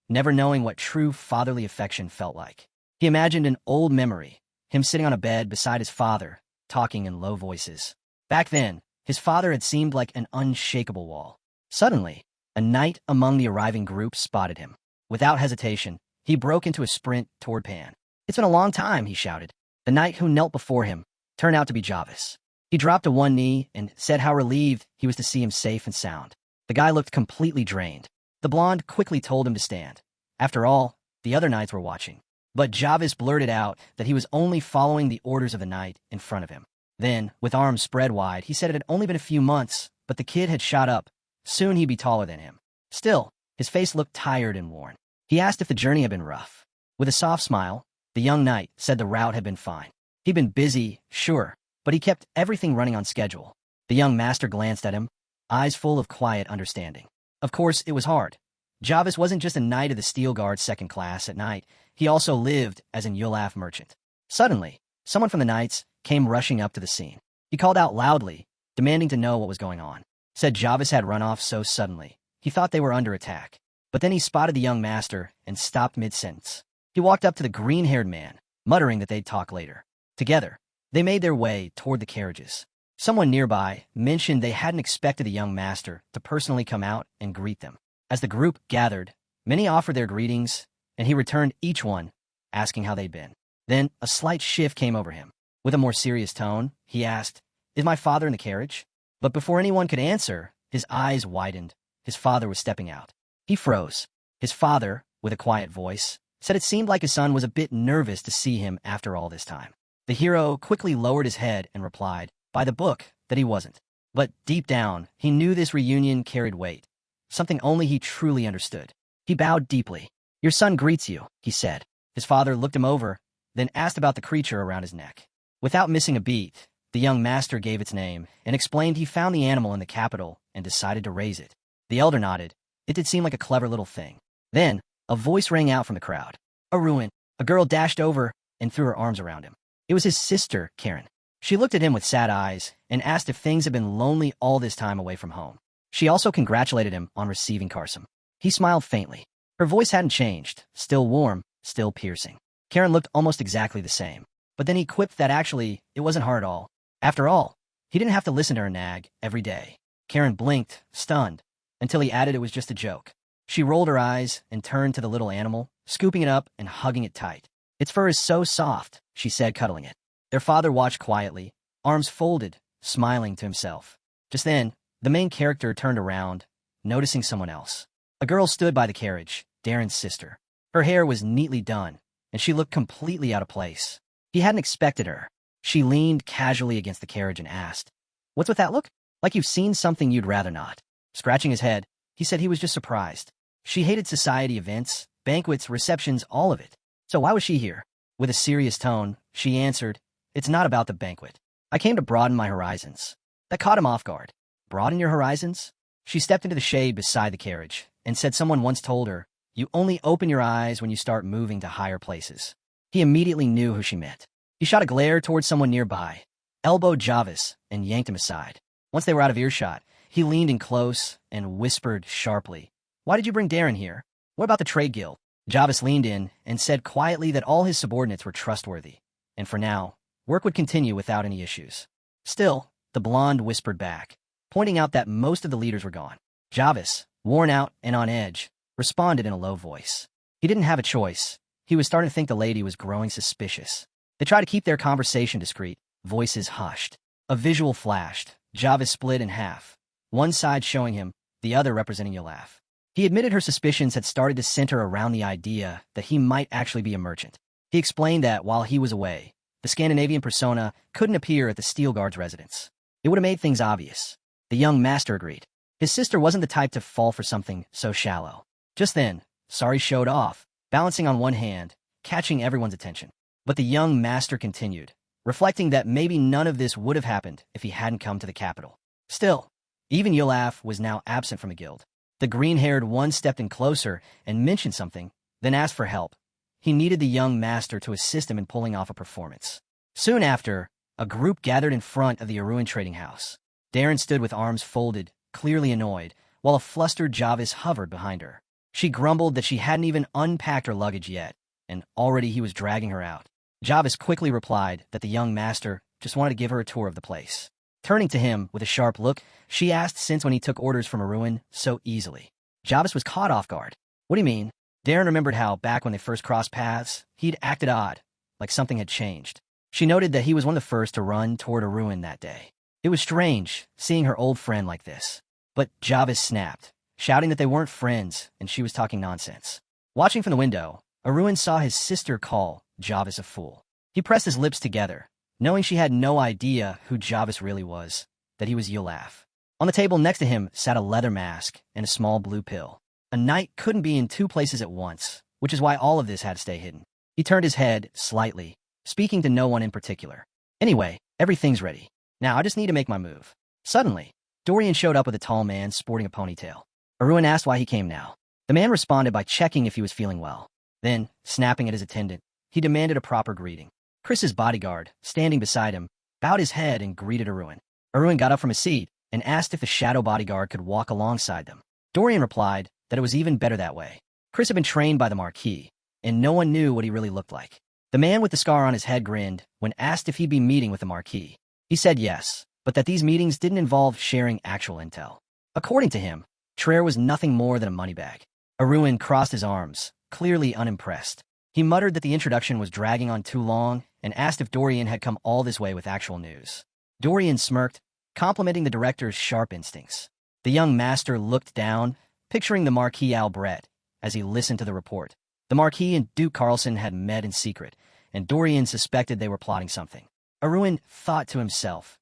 never knowing what true fatherly affection felt like. He imagined an old memory, him sitting on a bed beside his father, talking in low voices. Back then, his father had seemed like an unshakable wall. Suddenly, a knight among the arriving group spotted him. Without hesitation, he broke into a sprint toward Pan. It's been a long time, he shouted. The knight who knelt before him turned out to be Jarvis. He dropped to one knee and said how relieved he was to see him safe and sound. The guy looked completely drained. The blonde quickly told him to stand. After all, the other knights were watching. But Jarvis blurted out that he was only following the orders of the knight in front of him. Then, with arms spread wide, he said it had only been a few months, but the kid had shot up. Soon he'd be taller than him. Still, his face looked tired and worn. He asked if the journey had been rough. With a soft smile, the young knight said the route had been fine. He'd been busy, sure, but he kept everything running on schedule. The young master glanced at him, eyes full of quiet understanding. Of course, it was hard. Jarvis wasn't just a knight of the Steel Guard second class at night. He also lived as an Yulaf merchant. Suddenly, someone from the knights came rushing up to the scene. He called out loudly, demanding to know what was going on. Said Jarvis had run off so suddenly. He thought they were under attack. But then he spotted the young master and stopped mid-sentence. He walked up to the green-haired man, muttering that they'd talk later. Together, they made their way toward the carriages. Someone nearby mentioned they hadn't expected the young master to personally come out and greet them. As the group gathered, many offered their greetings, and he returned each one, asking how they'd been. Then a slight shift came over him. With a more serious tone, he asked, "Is my father in the carriage?" But before anyone could answer, his eyes widened. His father was stepping out. He froze. His father, with a quiet voice, said it seemed like his son was a bit nervous to see him after all this time. The hero quickly lowered his head and replied, by the book, that he wasn't. But deep down, he knew this reunion carried weight, something only he truly understood. He bowed deeply. "Your son greets you," he said. His father looked him over, then asked about the creature around his neck. Without missing a beat, the young master gave its name and explained he found the animal in the capital and decided to raise it. The elder nodded. It did seem like a clever little thing. Then, a voice rang out from the crowd. "A ruin." A girl dashed over and threw her arms around him. It was his sister, Kieran. She looked at him with sad eyes and asked if things had been lonely all this time away from home. She also congratulated him on receiving Carson. He smiled faintly. Her voice hadn't changed, still warm, still piercing. Kieran looked almost exactly the same. But then he quipped that actually, it wasn't hard at all. After all, he didn't have to listen to her nag every day. Kieran blinked, stunned, until he added it was just a joke. She rolled her eyes and turned to the little animal, scooping it up and hugging it tight. "Its fur is so soft," she said, cuddling it. Their father watched quietly, arms folded, smiling to himself. Just then, the main character turned around, noticing someone else. A girl stood by the carriage, Darren's sister. Her hair was neatly done, and she looked completely out of place. He hadn't expected her. She leaned casually against the carriage and asked, "What's with that look? Like you've seen something you'd rather not." Scratching his head, he said he was just surprised. She hated society events, banquets, receptions, all of it. So why was she here? With a serious tone, she answered, "It's not about the banquet. I came to broaden my horizons." That caught him off guard. "Broaden your horizons?" She stepped into the shade beside the carriage and said someone once told her, "You only open your eyes when you start moving to higher places." He immediately knew who she meant. He shot a glare towards someone nearby, elbowed Jarvis, and yanked him aside. Once they were out of earshot, he leaned in close and whispered sharply, "Why did you bring Darren here? What about the trade guild?" Jarvis leaned in and said quietly that all his subordinates were trustworthy, and for now, work would continue without any issues. Still, the blonde whispered back, pointing out that most of the leaders were gone. Jarvis, worn out and on edge, responded in a low voice. He didn't have a choice. He was starting to think the lady was growing suspicious. They tried to keep their conversation discreet, voices hushed. A visual flashed. Jarvis split in half, one side showing him, the other representing Yulaf. He admitted her suspicions had started to center around the idea that he might actually be a merchant. He explained that while he was away, the Scandinavian persona couldn't appear at the Steel Guard's residence. It would have made things obvious. The young master agreed. His sister wasn't the type to fall for something so shallow. Just then, Sari showed off, balancing on one hand, catching everyone's attention. But the young master continued, reflecting that maybe none of this would have happened if he hadn't come to the capital. Still, even Yulaf was now absent from the guild. The green-haired one stepped in closer and mentioned something, then asked for help. He needed the young master to assist him in pulling off a performance. Soon after, a group gathered in front of the Aruan trading house. Darren stood with arms folded, clearly annoyed, while a flustered Jarvis hovered behind her. She grumbled that she hadn't even unpacked her luggage yet, and already he was dragging her out. Jarvis quickly replied that the young master just wanted to give her a tour of the place. Turning to him with a sharp look, she asked since when he took orders from Aruan so easily. Jarvis was caught off guard. "What do you mean?" Darren remembered how, back when they first crossed paths, he'd acted odd, like something had changed. She noted that he was one of the first to run toward Aruan that day. It was strange, seeing her old friend like this. But Jarvis snapped, shouting that they weren't friends and she was talking nonsense. Watching from the window, Arun saw his sister call Javis a fool. He pressed his lips together, knowing she had no idea who Javis really was, that he was Yulaf. On the table next to him sat a leather mask and a small blue pill. A knight couldn't be in two places at once, which is why all of this had to stay hidden. He turned his head slightly, speaking to no one in particular. Anyway, everything's ready. Now I just need to make my move. Suddenly, Dorian showed up with a tall man sporting a ponytail. Arun asked why he came now. The man responded by checking if he was feeling well. Then, snapping at his attendant, he demanded a proper greeting. Chris's bodyguard, standing beside him, bowed his head and greeted Arun. Arun got up from his seat and asked if the shadow bodyguard could walk alongside them. Dorian replied that it was even better that way. Chris had been trained by the Marquis, and no one knew what he really looked like. The man with the scar on his head grinned when asked if he'd be meeting with the Marquis. He said yes, but that these meetings didn't involve sharing actual intel. According to him, Traer was nothing more than a money bag. Arun crossed his arms, clearly unimpressed. He muttered that the introduction was dragging on too long and asked if Dorian had come all this way with actual news. Dorian smirked, complimenting the director's sharp instincts. The young master looked down, picturing the Marquis Albret, as he listened to the report. The Marquis and Duke Carlson had met in secret, and Dorian suspected they were plotting something. Arun thought to himself,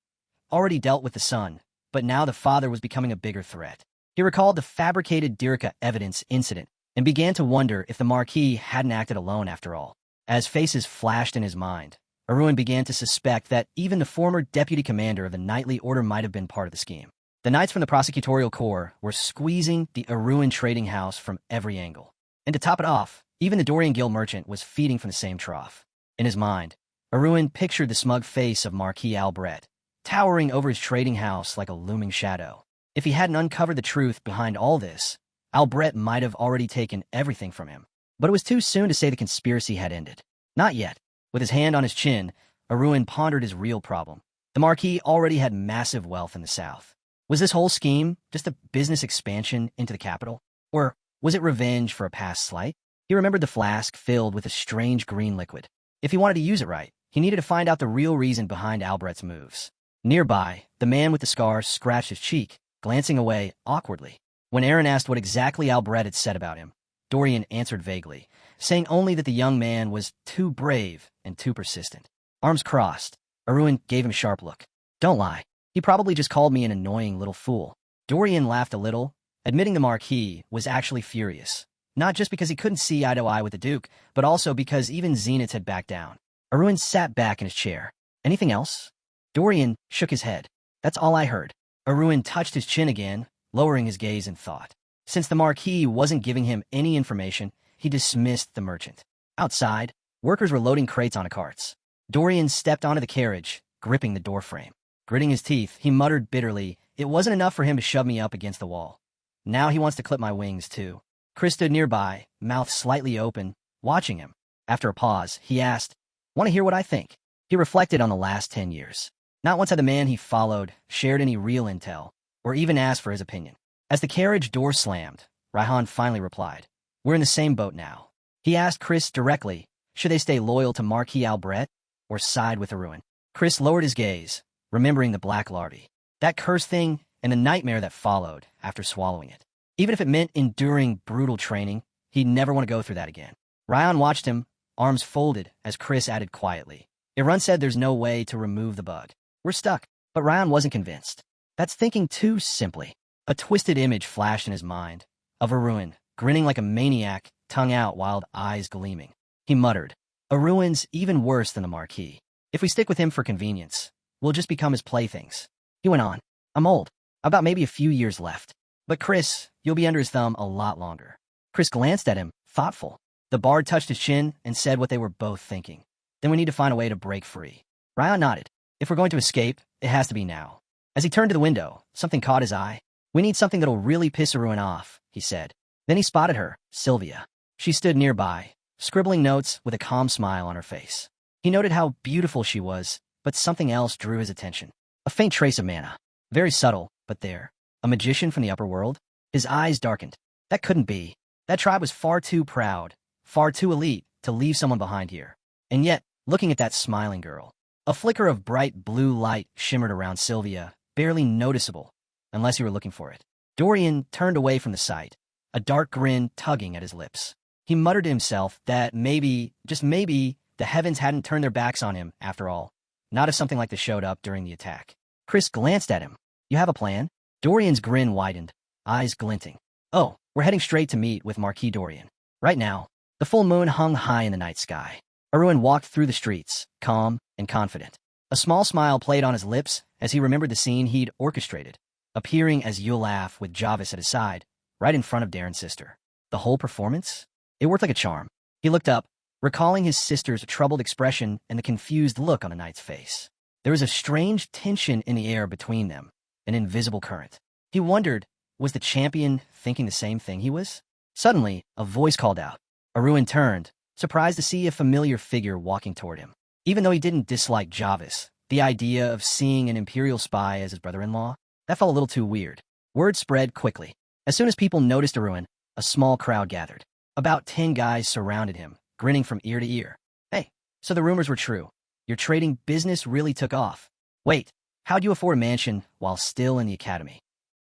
already dealt with the son, but now the father was becoming a bigger threat. He recalled the fabricated Dirika evidence incident and began to wonder if the Marquis hadn't acted alone after all. As faces flashed in his mind, Arun began to suspect that even the former deputy commander of the Knightly Order might have been part of the scheme. The knights from the prosecutorial corps were squeezing the Arun trading house from every angle. And to top it off, even the Dorian Guild merchant was feeding from the same trough. In his mind, Arun pictured the smug face of Marquis Albret, towering over his trading house like a looming shadow. If he hadn't uncovered the truth behind all this, Albret might have already taken everything from him. But it was too soon to say the conspiracy had ended. Not yet. With his hand on his chin, Arun pondered his real problem. The Marquis already had massive wealth in the south. Was this whole scheme just a business expansion into the capital? Or was it revenge for a past slight? He remembered the flask filled with a strange green liquid. If he wanted to use it right, he needed to find out the real reason behind Albret's moves. Nearby, the man with the scar scratched his cheek, glancing away awkwardly. When Aaron asked what exactly Albret had said about him, Dorian answered vaguely, saying only that the young man was too brave and too persistent. Arms crossed, Arun gave him a sharp look. Don't lie. He probably just called me an annoying little fool. Dorian laughed a little, admitting the Marquis was actually furious. Not just because he couldn't see eye to eye with the Duke, but also because even Zenith had backed down. Arun sat back in his chair. Anything else? Dorian shook his head. That's all I heard. Arun touched his chin again, lowering his gaze in thought. Since the Marquis wasn't giving him any information, he dismissed the merchant. Outside, workers were loading crates onto carts. Dorian stepped onto the carriage, gripping the doorframe. Gritting his teeth, he muttered bitterly, it wasn't enough for him to shove me up against the wall. Now he wants to clip my wings, too. Chris stood nearby, mouth slightly open, watching him. After a pause, he asked, Want to hear what I think? He reflected on the last 10 years. Not once had the man he followed shared any real intel, or even asked for his opinion. As the carriage door slammed, Raihan finally replied, We're in the same boat now. He asked Chris directly, should they stay loyal to Marquis Albret, or side with Arun? Chris lowered his gaze, remembering the black larvae, that cursed thing, and the nightmare that followed after swallowing it. Even if it meant enduring brutal training, he'd never want to go through that again. Ryan watched him, arms folded, as Chris added quietly. Irun said there's no way to remove the bug. We're stuck. But Ryan wasn't convinced. That's thinking too simply. A twisted image flashed in his mind, of Arun, grinning like a maniac, tongue out, wild eyes gleaming. He muttered, Arun's even worse than the Marquis. If we stick with him for convenience, we'll just become his playthings. He went on, I'm old. I've got maybe a few years left. But Chris, you'll be under his thumb a lot longer. Chris glanced at him, thoughtful. The bard touched his chin and said what they were both thinking. Then we need to find a way to break free. Ryan nodded. If we're going to escape, it has to be now. As he turned to the window, something caught his eye. We need something that'll really piss Arun off, he said. Then he spotted her, Sylvia. She stood nearby, scribbling notes with a calm smile on her face. He noted how beautiful she was, but something else drew his attention. A faint trace of mana. Very subtle, but there. A magician from the upper world? His eyes darkened. That couldn't be. That tribe was far too proud, far too elite, to leave someone behind here. And yet, looking at that smiling girl, a flicker of bright blue light shimmered around Sylvia, barely noticeable, unless you were looking for it. Dorian turned away from the sight, a dark grin tugging at his lips. He muttered to himself that maybe, just maybe, the heavens hadn't turned their backs on him after all. Not if something like this showed up during the attack. Chris glanced at him. You have a plan? Dorian's grin widened, eyes glinting. Oh, we're heading straight to meet with Marquis Dorian. Right now. The full moon hung high in the night sky. Arun walked through the streets, calm and confident. A small smile played on his lips as he remembered the scene he'd orchestrated, appearing as Yulaf with Javis at his side, right in front of Darren's sister. The whole performance? It worked like a charm. He looked up, recalling his sister's troubled expression and the confused look on the knight's face. There was a strange tension in the air between them, an invisible current. He wondered, was the champion thinking the same thing he was? Suddenly, a voice called out. Arun turned, surprised to see a familiar figure walking toward him. Even though he didn't dislike Javis, the idea of seeing an Imperial spy as his brother-in-law, that felt a little too weird. Word spread quickly. As soon as people noticed Arun, a small crowd gathered. About 10 guys surrounded him, grinning from ear to ear. Hey, so the rumors were true. Your trading business really took off. Wait, how'd you afford a mansion while still in the academy?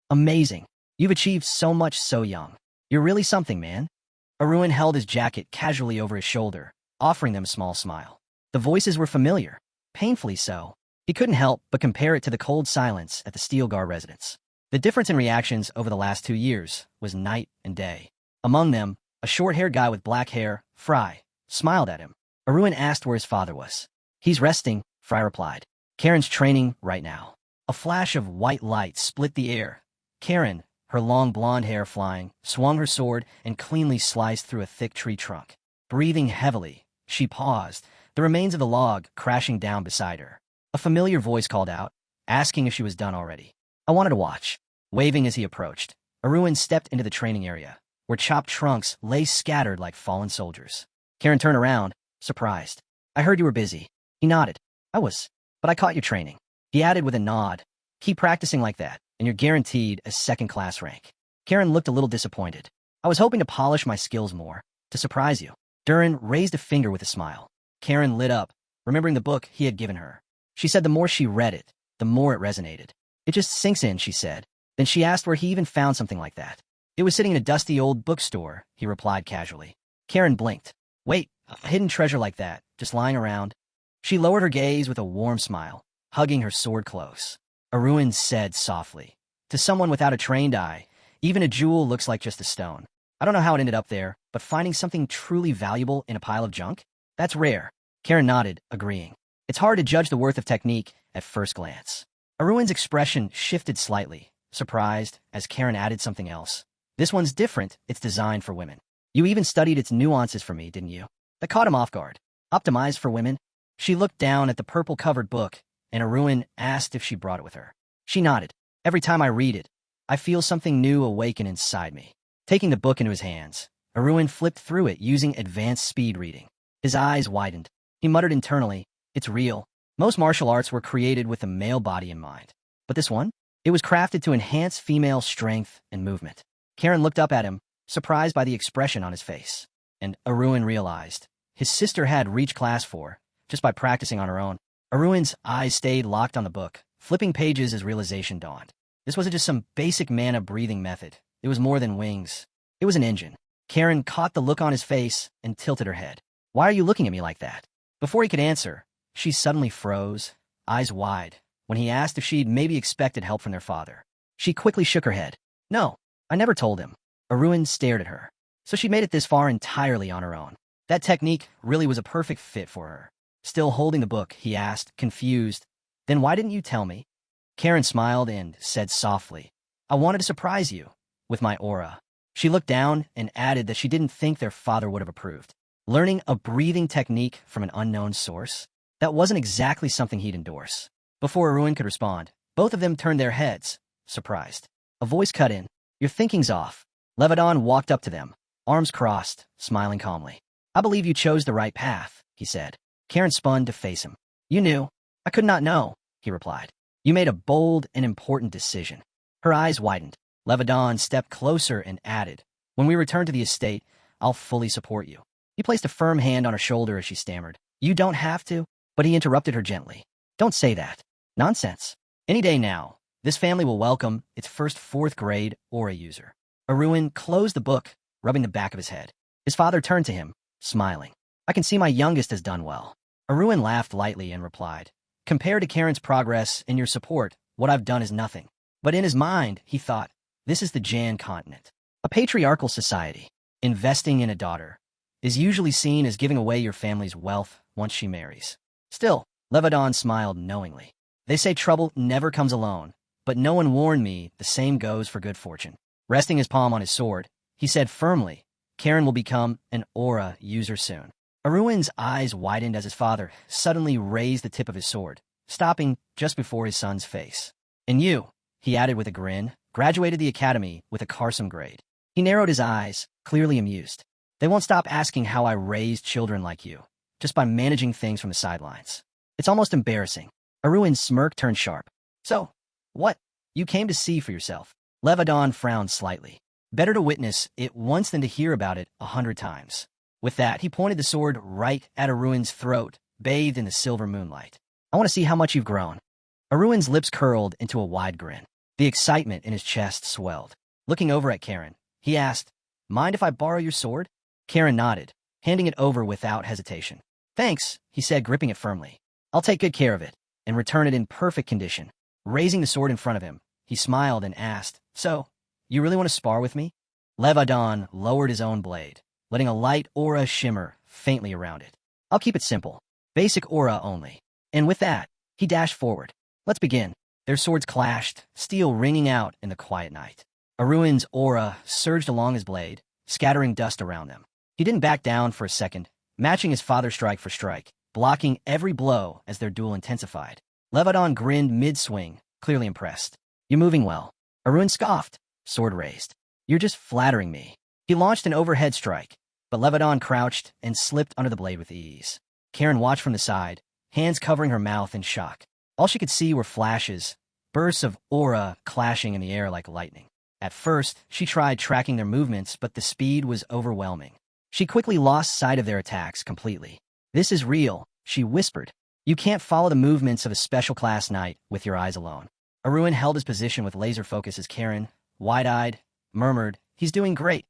Amazing. You've achieved so much so young. You're really something, man. Arun held his jacket casually over his shoulder, offering them a small smile. The voices were familiar, painfully so. He couldn't help but compare it to the cold silence at the Steelgar residence. The difference in reactions over the last 2 years was night and day. Among them, a short-haired guy with black hair, Fry, smiled at him. Arun asked where his father was. He's resting, Fry replied. Kieran's training right now. A flash of white light split the air. Kieran, her long blonde hair flying, swung her sword and cleanly sliced through a thick tree trunk. Breathing heavily, she paused, the remains of the log crashing down beside her. A familiar voice called out, asking if she was done already. I wanted to watch. Waving as he approached, Arun stepped into the training area, where chopped trunks lay scattered like fallen soldiers. Kieran turned around, surprised. I heard you were busy. He nodded. I was, but I caught your training. He added with a nod. Keep practicing like that, and you're guaranteed a second-class rank. Kieran looked a little disappointed. I was hoping to polish my skills more, to surprise you. Durin raised a finger with a smile. Kieran lit up, remembering the book he had given her. She said the more she read it, the more it resonated. It just sinks in, she said. Then she asked where he even found something like that. It was sitting in a dusty old bookstore, he replied casually. Kieran blinked. Wait, a hidden treasure like that, just lying around? She lowered her gaze with a warm smile, hugging her sword close. Arun said softly, to someone without a trained eye, even a jewel looks like just a stone. I don't know how it ended up there, but finding something truly valuable in a pile of junk? That's rare. Kieran nodded, agreeing. It's hard to judge the worth of technique at first glance. Arun's expression shifted slightly, surprised, as Kieran added something else. This one's different, it's designed for women. You even studied its nuances for me, didn't you? That caught him off guard. Optimized for women? She looked down at the purple-covered book, and Arun asked if she brought it with her. She nodded. Every time I read it, I feel something new awaken inside me. Taking the book into his hands, Arun flipped through it using advanced speed reading. His eyes widened. He muttered internally, it's real. Most martial arts were created with the male body in mind. But this one? It was crafted to enhance female strength and movement. Kieran looked up at him, surprised by the expression on his face. And Arun realized his sister had reached class 4, just by practicing on her own. Arun's eyes stayed locked on the book, flipping pages as realization dawned. This wasn't just some basic mana breathing method. It was more than wings. It was an engine. Kieran caught the look on his face and tilted her head. Why are you looking at me like that? Before he could answer, she suddenly froze, eyes wide, when he asked if she'd maybe expected help from their father. She quickly shook her head. No, I never told him. Arun stared at her. So she made it this far entirely on her own. That technique really was a perfect fit for her. Still holding the book, he asked, confused, then why didn't you tell me? Kieran smiled and said softly, I wanted to surprise you with my aura. She looked down and added that she didn't think their father would have approved. Learning a breathing technique from an unknown source? That wasn't exactly something he'd endorse. Before Arun could respond, both of them turned their heads, surprised. A voice cut in. Your thinking's off. Levidan walked up to them, arms crossed, smiling calmly. I believe you chose the right path, he said. Kieran spun to face him. You knew. I could not know, he replied. You made a bold and important decision. Her eyes widened. Levidan stepped closer and added, when we return to the estate, I'll fully support you. He placed a firm hand on her shoulder as she stammered. You don't have to, but he interrupted her gently. Don't say that. Nonsense. Any day now, this family will welcome its first 4th grade aura user. Arun closed the book, rubbing the back of his head. His father turned to him, smiling. I can see my youngest has done well. Arun laughed lightly and replied, compared to Kieran's progress and your support, what I've done is nothing. But in his mind, he thought, this is the Jan continent. A patriarchal society. Investing in a daughter is usually seen as giving away your family's wealth once she marries. Still, Levadon smiled knowingly. They say trouble never comes alone, but no one warned me the same goes for good fortune. Resting his palm on his sword, he said firmly, Kieran will become an aura user soon. Arun's eyes widened as his father suddenly raised the tip of his sword, stopping just before his son's face. And you, he added with a grin, graduated the academy with a Carson grade. He narrowed his eyes, clearly amused. They won't stop asking how I raised children like you, just by managing things from the sidelines. It's almost embarrassing. Arun's smirk turned sharp. So, what? You came to see for yourself. Levadon frowned slightly. Better to witness it once than to hear about it 100 times. With that, he pointed the sword right at Arun's throat, bathed in the silver moonlight. I want to see how much you've grown. Arun's lips curled into a wide grin. The excitement in his chest swelled. Looking over at Kieran, he asked, mind if I borrow your sword? Kieran nodded, handing it over without hesitation. Thanks, he said, gripping it firmly. I'll take good care of it and return it in perfect condition. Raising the sword in front of him, he smiled and asked, so, you really want to spar with me? Levadon lowered his own blade, letting a light aura shimmer faintly around it. I'll keep it simple. Basic aura only. And with that, he dashed forward. Let's begin. Their swords clashed, steel ringing out in the quiet night. Arun's aura surged along his blade, scattering dust around them. He didn't back down for a second, matching his father's strike for strike, blocking every blow as their duel intensified. Levadon grinned mid-swing, clearly impressed. You're moving well. Arun scoffed, sword raised. You're just flattering me. He launched an overhead strike, but Levadon crouched and slipped under the blade with ease. Kieran watched from the side, hands covering her mouth in shock. All she could see were flashes, bursts of aura clashing in the air like lightning. At first, she tried tracking their movements, but the speed was overwhelming. She quickly lost sight of their attacks completely. This is real, she whispered. You can't follow the movements of a special class knight with your eyes alone. Arun held his position with laser focus as Kieran, wide-eyed, murmured, he's doing great.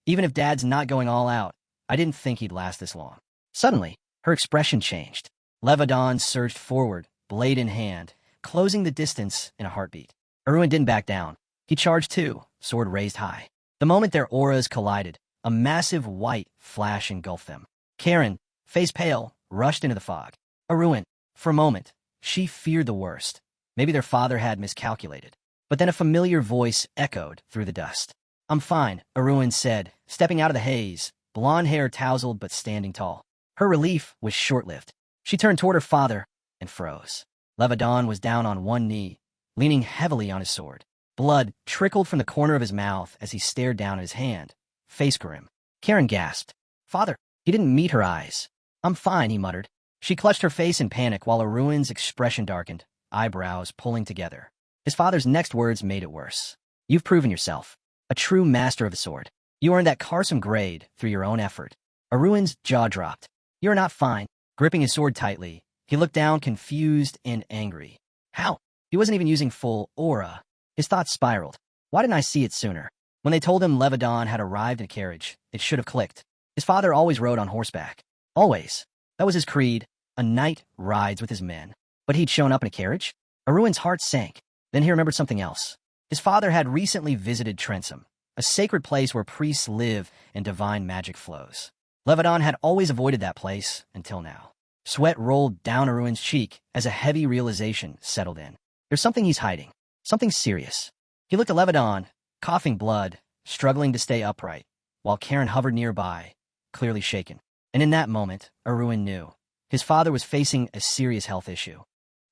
Even if Dad's not going all out, I didn't think he'd last this long. Suddenly, her expression changed. Levadon surged forward, blade in hand, closing the distance in a heartbeat. Arun didn't back down. He charged too, sword raised high. The moment their auras collided, a massive white flash engulfed them. Kieran, face pale, rushed into the fog. Arun, for a moment, she feared the worst. Maybe their father had miscalculated. But then a familiar voice echoed through the dust. I'm fine, Arun said, stepping out of the haze, blonde hair tousled but standing tall. Her relief was short-lived. She turned toward her father and froze. Levadon was down on one knee, leaning heavily on his sword. Blood trickled from the corner of his mouth as he stared down at his hand, face grim. Kieran gasped. Father, he didn't meet her eyes. I'm fine, he muttered. She clutched her face in panic while Arun's expression darkened, eyebrows pulling together. His father's next words made it worse. You've proven yourself. A true master of the sword. You earned that Carson grade through your own effort. Arun's jaw dropped. You're not fine. Gripping his sword tightly, he looked down confused and angry. How? He wasn't even using full aura. His thoughts spiraled. Why didn't I see it sooner? When they told him Levadon had arrived in a carriage, it should have clicked. His father always rode on horseback. Always. That was his creed. A knight rides with his men. But he'd shown up in a carriage? Arun's heart sank. Then he remembered something else. His father had recently visited Trensom, a sacred place where priests live and divine magic flows. Levadon had always avoided that place until now. Sweat rolled down Arun's cheek as a heavy realization settled in. There's something he's hiding. Something serious. He looked at Levadon, coughing blood, struggling to stay upright, while Kieran hovered nearby, clearly shaken. And in that moment, Arun knew. His father was facing a serious health issue.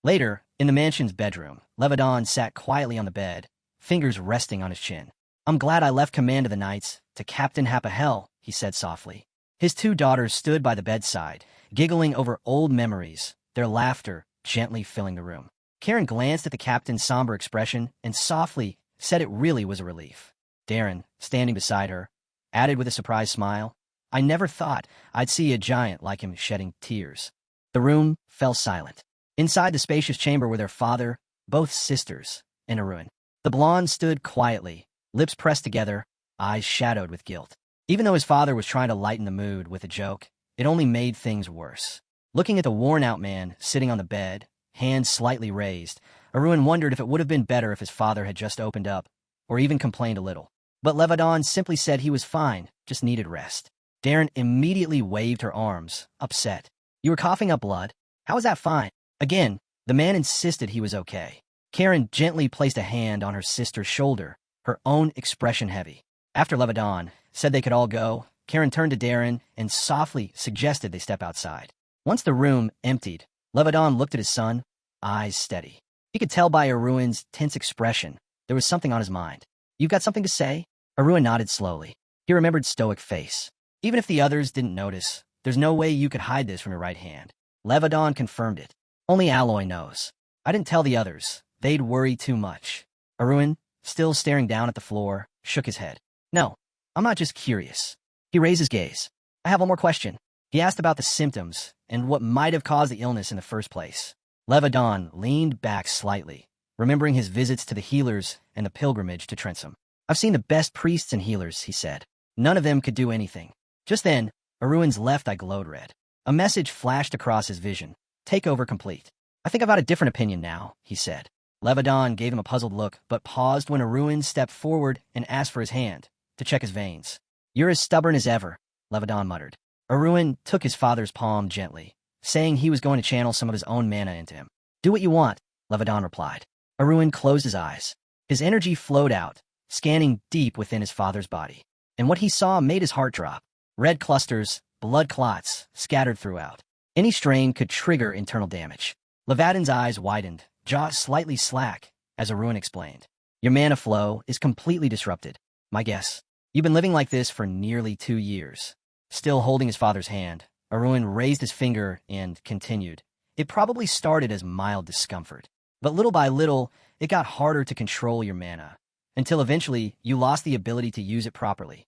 Later, in the mansion's bedroom, Levadon sat quietly on the bed, fingers resting on his chin. I'm glad I left command of the knights to Captain Hapahel, he said softly. His two daughters stood by the bedside, giggling over old memories, their laughter gently filling the room. Kieran glanced at the captain's somber expression and softly said it really was a relief. Darren, standing beside her, added with a surprised smile, I never thought I'd see a giant like him shedding tears. The room fell silent. Inside the spacious chamber were their father, both sisters, and Arun. The blonde stood quietly, lips pressed together, eyes shadowed with guilt. Even though his father was trying to lighten the mood with a joke, it only made things worse. Looking at the worn-out man sitting on the bed, hands slightly raised, Arun wondered if it would have been better if his father had just opened up, or even complained a little. But Levadon simply said he was fine, just needed rest. Darren immediately waved her arms, upset. You were coughing up blood? How is that fine? Again, the man insisted he was okay. Kieran gently placed a hand on her sister's shoulder, her own expression heavy. After Levadon said they could all go, Kieran turned to Darren and softly suggested they step outside. Once the room emptied, Levadon looked at his son, eyes steady. He could tell by Arun's tense expression there was something on his mind. You've got something to say? Arun nodded slowly. He remembered stoic face. Even if the others didn't notice, there's no way you could hide this from your right hand. Levadon confirmed it. Only Alloy knows. I didn't tell the others. They'd worry too much. Arun, still staring down at the floor, shook his head. No, I'm not just curious. He raised his gaze. I have one more question. He asked about the symptoms and what might have caused the illness in the first place. Levadon leaned back slightly, remembering his visits to the healers and the pilgrimage to Trentham. I've seen the best priests and healers, he said. None of them could do anything. Just then, Arun's left eye glowed red. A message flashed across his vision. Takeover complete. I think I've got a different opinion now, he said. Levadon gave him a puzzled look, but paused when Arun stepped forward and asked for his hand to check his veins. You're as stubborn as ever, Levadon muttered. Arun took his father's palm gently, saying he was going to channel some of his own mana into him. Do what you want, Levadon replied. Arun closed his eyes. His energy flowed out, scanning deep within his father's body. And what he saw made his heart drop. Red clusters, blood clots, scattered throughout. Any strain could trigger internal damage. Levadon's eyes widened, jaw slightly slack, as Arun explained. Your mana flow is completely disrupted. My guess. You've been living like this for nearly 2 years. Still holding his father's hand, Arun raised his finger and continued. It probably started as mild discomfort, but little by little, it got harder to control your mana, until eventually you lost the ability to use it properly.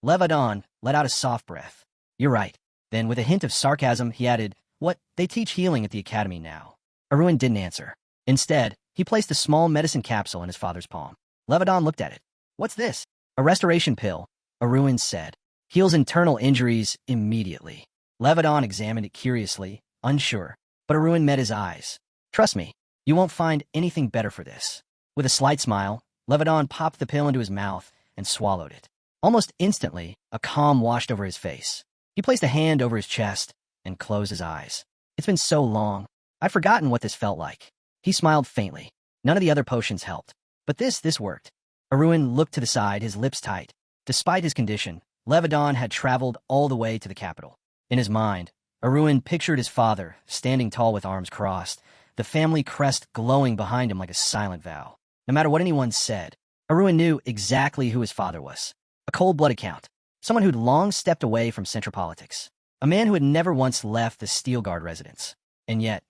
Levadon let out a soft breath. You're right. Then, with a hint of sarcasm, he added, What? They teach healing at the academy now. Arun didn't answer. Instead, he placed a small medicine capsule in his father's palm. Levadon looked at it. What's this? A restoration pill, Arun said. Heals internal injuries immediately. Levadon examined it curiously, unsure, but Arun met his eyes. Trust me, you won't find anything better for this. With a slight smile, Levadon popped the pill into his mouth and swallowed it. Almost instantly, a calm washed over his face. He placed a hand over his chest and closed his eyes. It's been so long. I'd forgotten what this felt like. He smiled faintly. None of the other potions helped. But this worked. Arun looked to the side, his lips tight. Despite his condition, Levadon had traveled all the way to the capital. In his mind, Arun pictured his father, standing tall with arms crossed, the family crest glowing behind him like a silent vow. No matter what anyone said, Arun knew exactly who his father was. A cold-blooded count. Someone who'd long stepped away from central politics. A man who had never once left the Steelguard residence. And yet,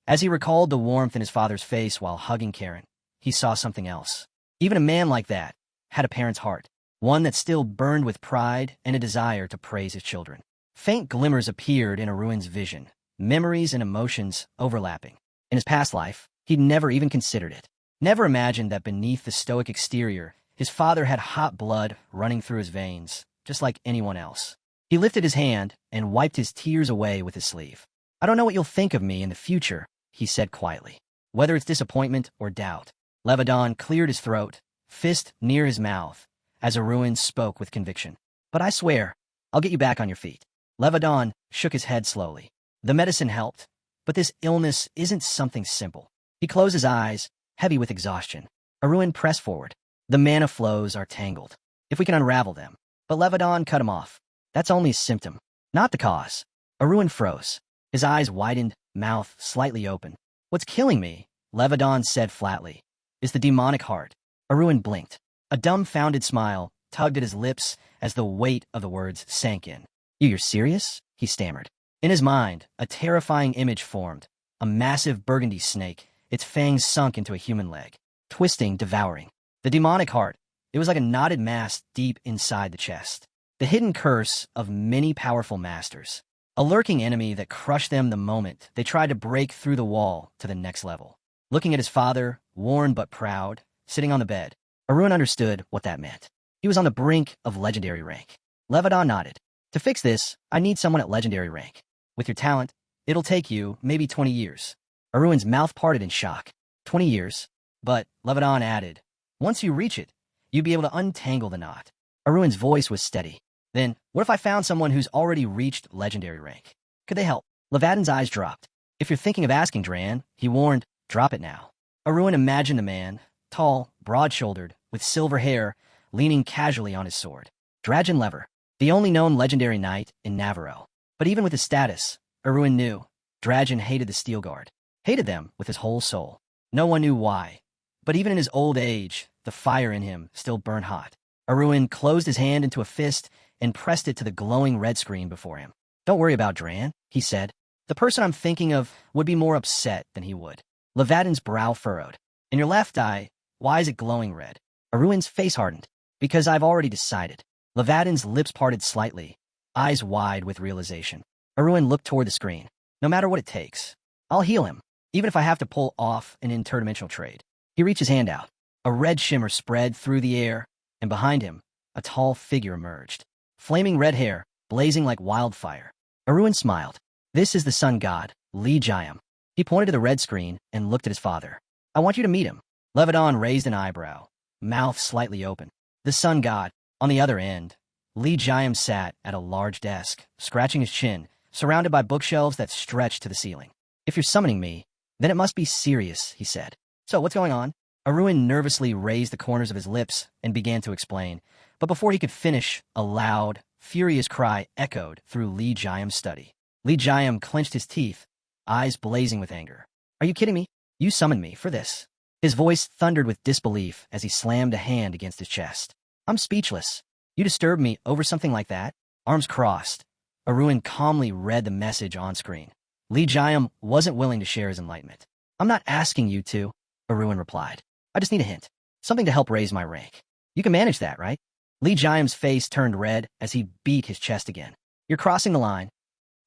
as he recalled the warmth in his father's face while hugging Kieran, he saw something else. Even a man like that had a parent's heart, one that still burned with pride and a desire to praise his children. Faint glimmers appeared in Arun's vision, memories and emotions overlapping. In his past life, he'd never even considered it. Never imagined that beneath the stoic exterior, his father had hot blood running through his veins, just like anyone else. He lifted his hand and wiped his tears away with his sleeve. I don't know what you'll think of me in the future, he said quietly. Whether it's disappointment or doubt. Levadon cleared his throat, fist near his mouth, as Arun spoke with conviction. But I swear, I'll get you back on your feet. Levadon shook his head slowly. The medicine helped, but this illness isn't something simple. He closed his eyes, heavy with exhaustion. Arun pressed forward. The mana flows are tangled. If we can unravel them. But Levadon cut him off. That's only a symptom, not the cause. Arun froze. His eyes widened, mouth slightly open. What's killing me, Levadon said flatly, is the demonic heart. Arun blinked. A dumbfounded smile tugged at his lips as the weight of the words sank in. You're serious? He stammered. In his mind, a terrifying image formed. A massive burgundy snake, its fangs sunk into a human leg. Twisting, devouring. The demonic heart. It was like a knotted mass deep inside the chest. The hidden curse of many powerful masters. A lurking enemy that crushed them the moment they tried to break through the wall to the next level. Looking at his father, worn but proud, sitting on the bed, Arun understood what that meant. He was on the brink of legendary rank. Levadon nodded. To fix this, I need someone at legendary rank. With your talent, it'll take you maybe 20 years. Aruin's mouth parted in shock. 20 years? But, Levadon added, once you reach it, you'd be able to untangle the knot. Aruin's voice was steady. Then, what if I found someone who's already reached legendary rank? Could they help? Levadon's eyes dropped. If you're thinking of asking Dran, he warned, drop it now. Aruin imagined a man, tall, broad-shouldered, with silver hair, leaning casually on his sword. Dragon Lever, the only known legendary knight in Navarro. But even with his status, Aruin knew, Dragon hated the Steel Guard. Hated them with his whole soul. No one knew why. But even in his old age, the fire in him still burned hot. Aruin closed his hand into a fist and pressed it to the glowing red screen before him. Don't worry about Dran, he said. The person I'm thinking of would be more upset than he would. Levadon's brow furrowed. In your left eye, why is it glowing red? Aruin's face hardened. Because I've already decided. Levadon's lips parted slightly, eyes wide with realization. Aruin looked toward the screen. No matter what it takes, I'll heal him, even if I have to pull off an interdimensional trade. He reached his hand out. A red shimmer spread through the air, and behind him, a tall figure emerged. Flaming red hair, blazing like wildfire. Aruin smiled. This is the sun god, Li Jiam. He pointed to the red screen and looked at his father. I want you to meet him. Levadon raised an eyebrow, mouth slightly open. The sun god, on the other end, Li Jiam sat at a large desk, scratching his chin, surrounded by bookshelves that stretched to the ceiling. If you're summoning me, then it must be serious, he said. So what's going on? Aruin nervously raised the corners of his lips and began to explain, but before he could finish, a loud, furious cry echoed through Li Jiam's study. Li Jiam clenched his teeth, eyes blazing with anger. Are you kidding me? You summoned me for this. His voice thundered with disbelief as he slammed a hand against his chest. I'm speechless. You disturbed me over something like that? Arms crossed. Aruin calmly read the message on screen. Li Jiam wasn't willing to share his enlightenment. I'm not asking you to, Aruin replied. I just need a hint. Something to help raise my rank. You can manage that, right? Li Jiam's face turned red as he beat his chest again. You're crossing the line.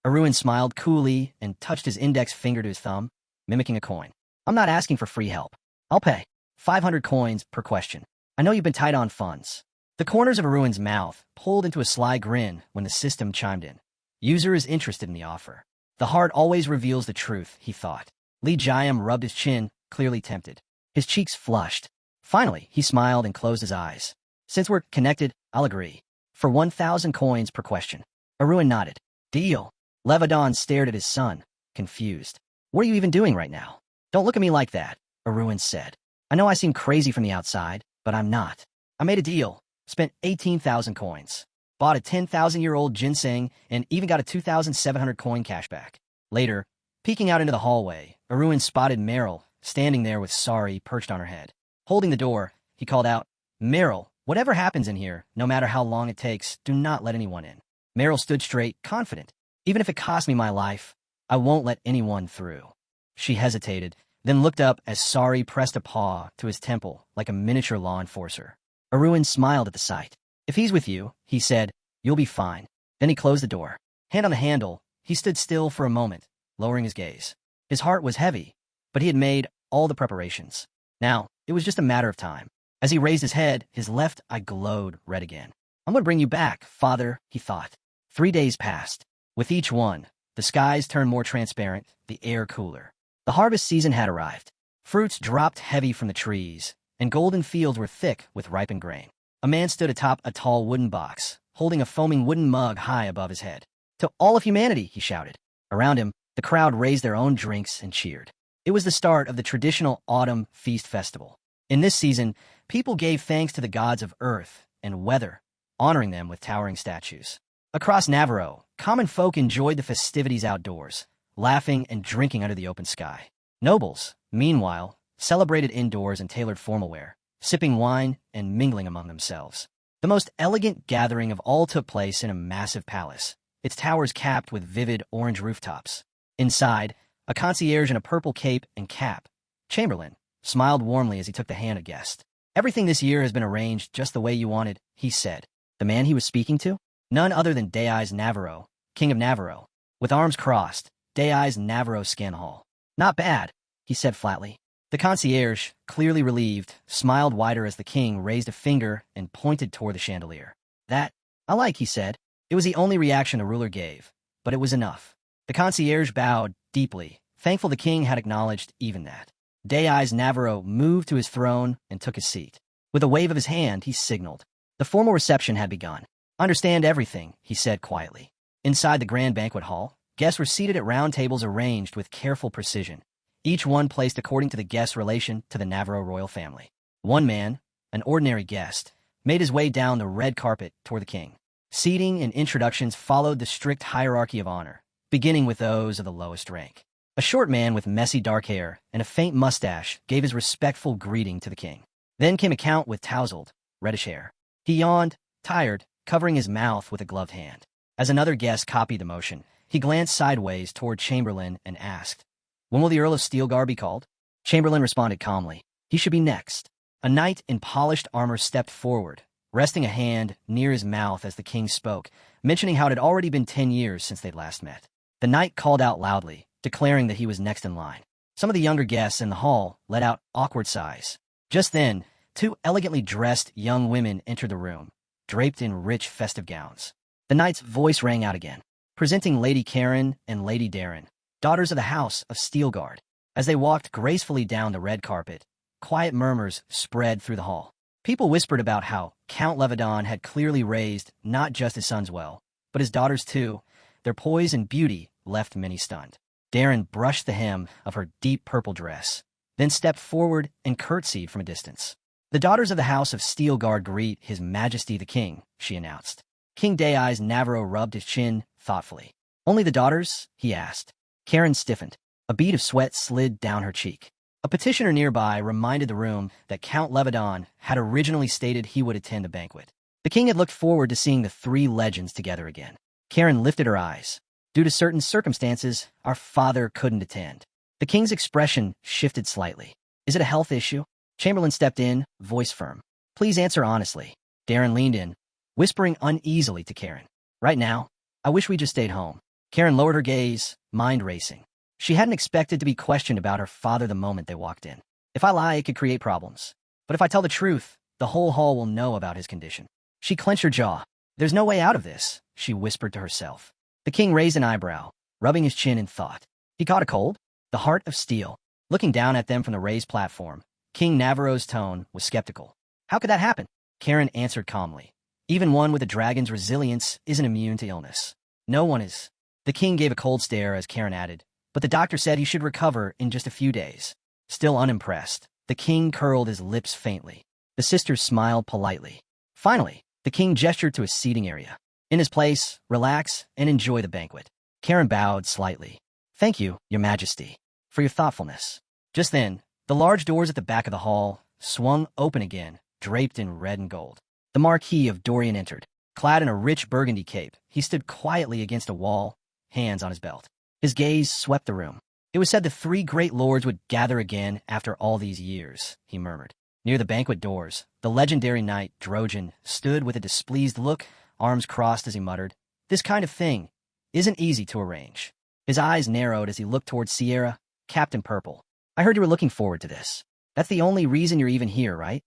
Aruin smiled coolly and touched his index finger to his thumb, mimicking a coin. I'm not asking for free help. I'll pay. 500 coins per question. I know you've been tight on funds. The corners of Aruin's mouth pulled into a sly grin when the system chimed in. User is interested in the offer. The heart always reveals the truth, he thought. Li Jiam rubbed his chin, clearly tempted. His cheeks flushed. Finally, he smiled and closed his eyes. Since we're connected, I'll agree. For 1,000 coins per question. Aruin nodded. Deal. Levadon stared at his son, confused. What are you even doing right now? Don't look at me like that, Aruin said. I know I seem crazy from the outside, but I'm not. I made a deal. Spent 18,000 coins. Bought a 10,000-year-old ginseng and even got a 2,700 coin cashback. Later, peeking out into the hallway, Aruin spotted Meryl, standing there with Sari perched on her head. Holding the door, he called out, Meryl, whatever happens in here, no matter how long it takes, do not let anyone in. Meryl stood straight, confident. Even if it costs me my life, I won't let anyone through. She hesitated, then looked up as Sari pressed a paw to his temple like a miniature law enforcer. Aruin smiled at the sight. If he's with you, he said, you'll be fine. Then he closed the door. Hand on the handle, he stood still for a moment, lowering his gaze. His heart was heavy, but he had made all the preparations. Now, it was just a matter of time. As he raised his head, his left eye glowed red again. I'm going to bring you back, father, he thought. 3 days passed. With each one, the skies turned more transparent, the air cooler. The harvest season had arrived. Fruits dropped heavy from the trees, and golden fields were thick with ripened grain. A man stood atop a tall wooden box, holding a foaming wooden mug high above his head. To all of humanity, he shouted. Around him, the crowd raised their own drinks and cheered. It was the start of the traditional autumn feast festival. In this season, people gave thanks to the gods of earth and weather, honoring them with towering statues. Across Navarro, common folk enjoyed the festivities outdoors, laughing and drinking under the open sky. Nobles, meanwhile, celebrated indoors in tailored formal wear, sipping wine and mingling among themselves. The most elegant gathering of all took place in a massive palace, its towers capped with vivid orange rooftops. Inside, a concierge in a purple cape and cap, Chamberlain, smiled warmly as he took the hand of a guest. Everything this year has been arranged just the way you wanted, he said. The man he was speaking to? None other than Dei's Navarro, King of Navarro. With arms crossed, Dei's Navarro scan hall. Not bad, he said flatly. The concierge, clearly relieved, smiled wider as the king raised a finger and pointed toward the chandelier. That, "I like," he said. It was the only reaction the ruler gave, but it was enough. The concierge bowed deeply, thankful the king had acknowledged even that. Dayai's Navarro moved to his throne and took his seat. With a wave of his hand, he signaled. The formal reception had begun. "Understand everything," he said quietly. Inside the grand banquet hall, guests were seated at round tables arranged with careful precision, each one placed according to the guest's relation to the Navarro royal family. One man, an ordinary guest, made his way down the red carpet toward the king. Seating and introductions followed the strict hierarchy of honor, beginning with those of the lowest rank. A short man with messy dark hair and a faint mustache gave his respectful greeting to the king. Then came a count with tousled, reddish hair. He yawned, tired, covering his mouth with a gloved hand. As another guest copied the motion, he glanced sideways toward Chamberlain and asked, "When will the Earl of Steelgar be called?" Chamberlain responded calmly, "He should be next." A knight in polished armor stepped forward, resting a hand near his mouth as the king spoke, mentioning how it had already been 10 years since they'd last met. The knight called out loudly, declaring that he was next in line. Some of the younger guests in the hall let out awkward sighs. Just then, two elegantly dressed young women entered the room, draped in rich festive gowns. The knight's voice rang out again, presenting Lady Kieran and Lady Darren, daughters of the House of Steelguard. As they walked gracefully down the red carpet, quiet murmurs spread through the hall. People whispered about how Count Levedon had clearly raised not just his sons well, but his daughters too. Their poise and beauty left many stunned. Darren brushed the hem of her deep purple dress, then stepped forward and curtsied from a distance. "The daughters of the House of Steelguard greet His Majesty the King," she announced. King Dayai's Navarro rubbed his chin thoughtfully. "Only the daughters?" he asked. Karen stiffened. A bead of sweat slid down her cheek. A petitioner nearby reminded the room that Count Levedon had originally stated he would attend the banquet. The king had looked forward to seeing the three legends together again. Karen lifted her eyes. "Due to certain circumstances, our father couldn't attend." The king's expression shifted slightly. "Is it a health issue?" Chamberlain stepped in, voice firm. "Please answer honestly." Darren leaned in, whispering uneasily to Karen. "Right now, I wish we just stayed home." Karen lowered her gaze, mind racing. She hadn't expected to be questioned about her father the moment they walked in. "If I lie, it could create problems. But if I tell the truth, the whole hall will know about his condition." She clenched her jaw. "There's no way out of this," she whispered to herself. The king raised an eyebrow, rubbing his chin in thought. "He caught a cold?" The heart of steel. Looking down at them from the raised platform, King Navarro's tone was skeptical. "How could that happen?" Karen answered calmly. "Even one with a dragon's resilience isn't immune to illness. No one is." The king gave a cold stare as Karen added, "But the doctor said he should recover in just a few days." Still unimpressed, the king curled his lips faintly. The sisters smiled politely. Finally, the king gestured to his seating area. "In his place, relax and enjoy the banquet." Karen bowed slightly. "Thank you, Your Majesty, for your thoughtfulness." Just then, the large doors at the back of the hall swung open again, draped in red and gold. The Marquis of Dorian entered. Clad in a rich burgundy cape, he stood quietly against a wall, hands on his belt. His gaze swept the room. "It was said the three great lords would gather again after all these years," he murmured. Near the banquet doors, the legendary knight, Drojan, stood with a displeased look, arms crossed as he muttered, "This kind of thing isn't easy to arrange." His eyes narrowed as he looked towards Sierra, Captain Purple. "I heard you were looking forward to this. That's the only reason you're even here, right?"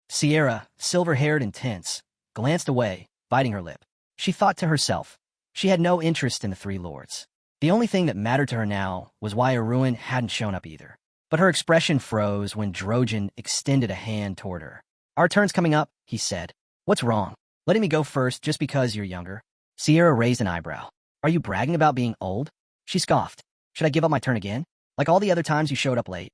Sierra, silver-haired and tense, glanced away, biting her lip. She thought to herself, she had no interest in the three lords. The only thing that mattered to her now was why Arun hadn't shown up either. But her expression froze when Drojan extended a hand toward her. "Our turn's coming up," he said. "What's wrong? Letting me go first just because you're younger?" Sierra raised an eyebrow. "Are you bragging about being old?" She scoffed. "Should I give up my turn again? Like all the other times you showed up late?"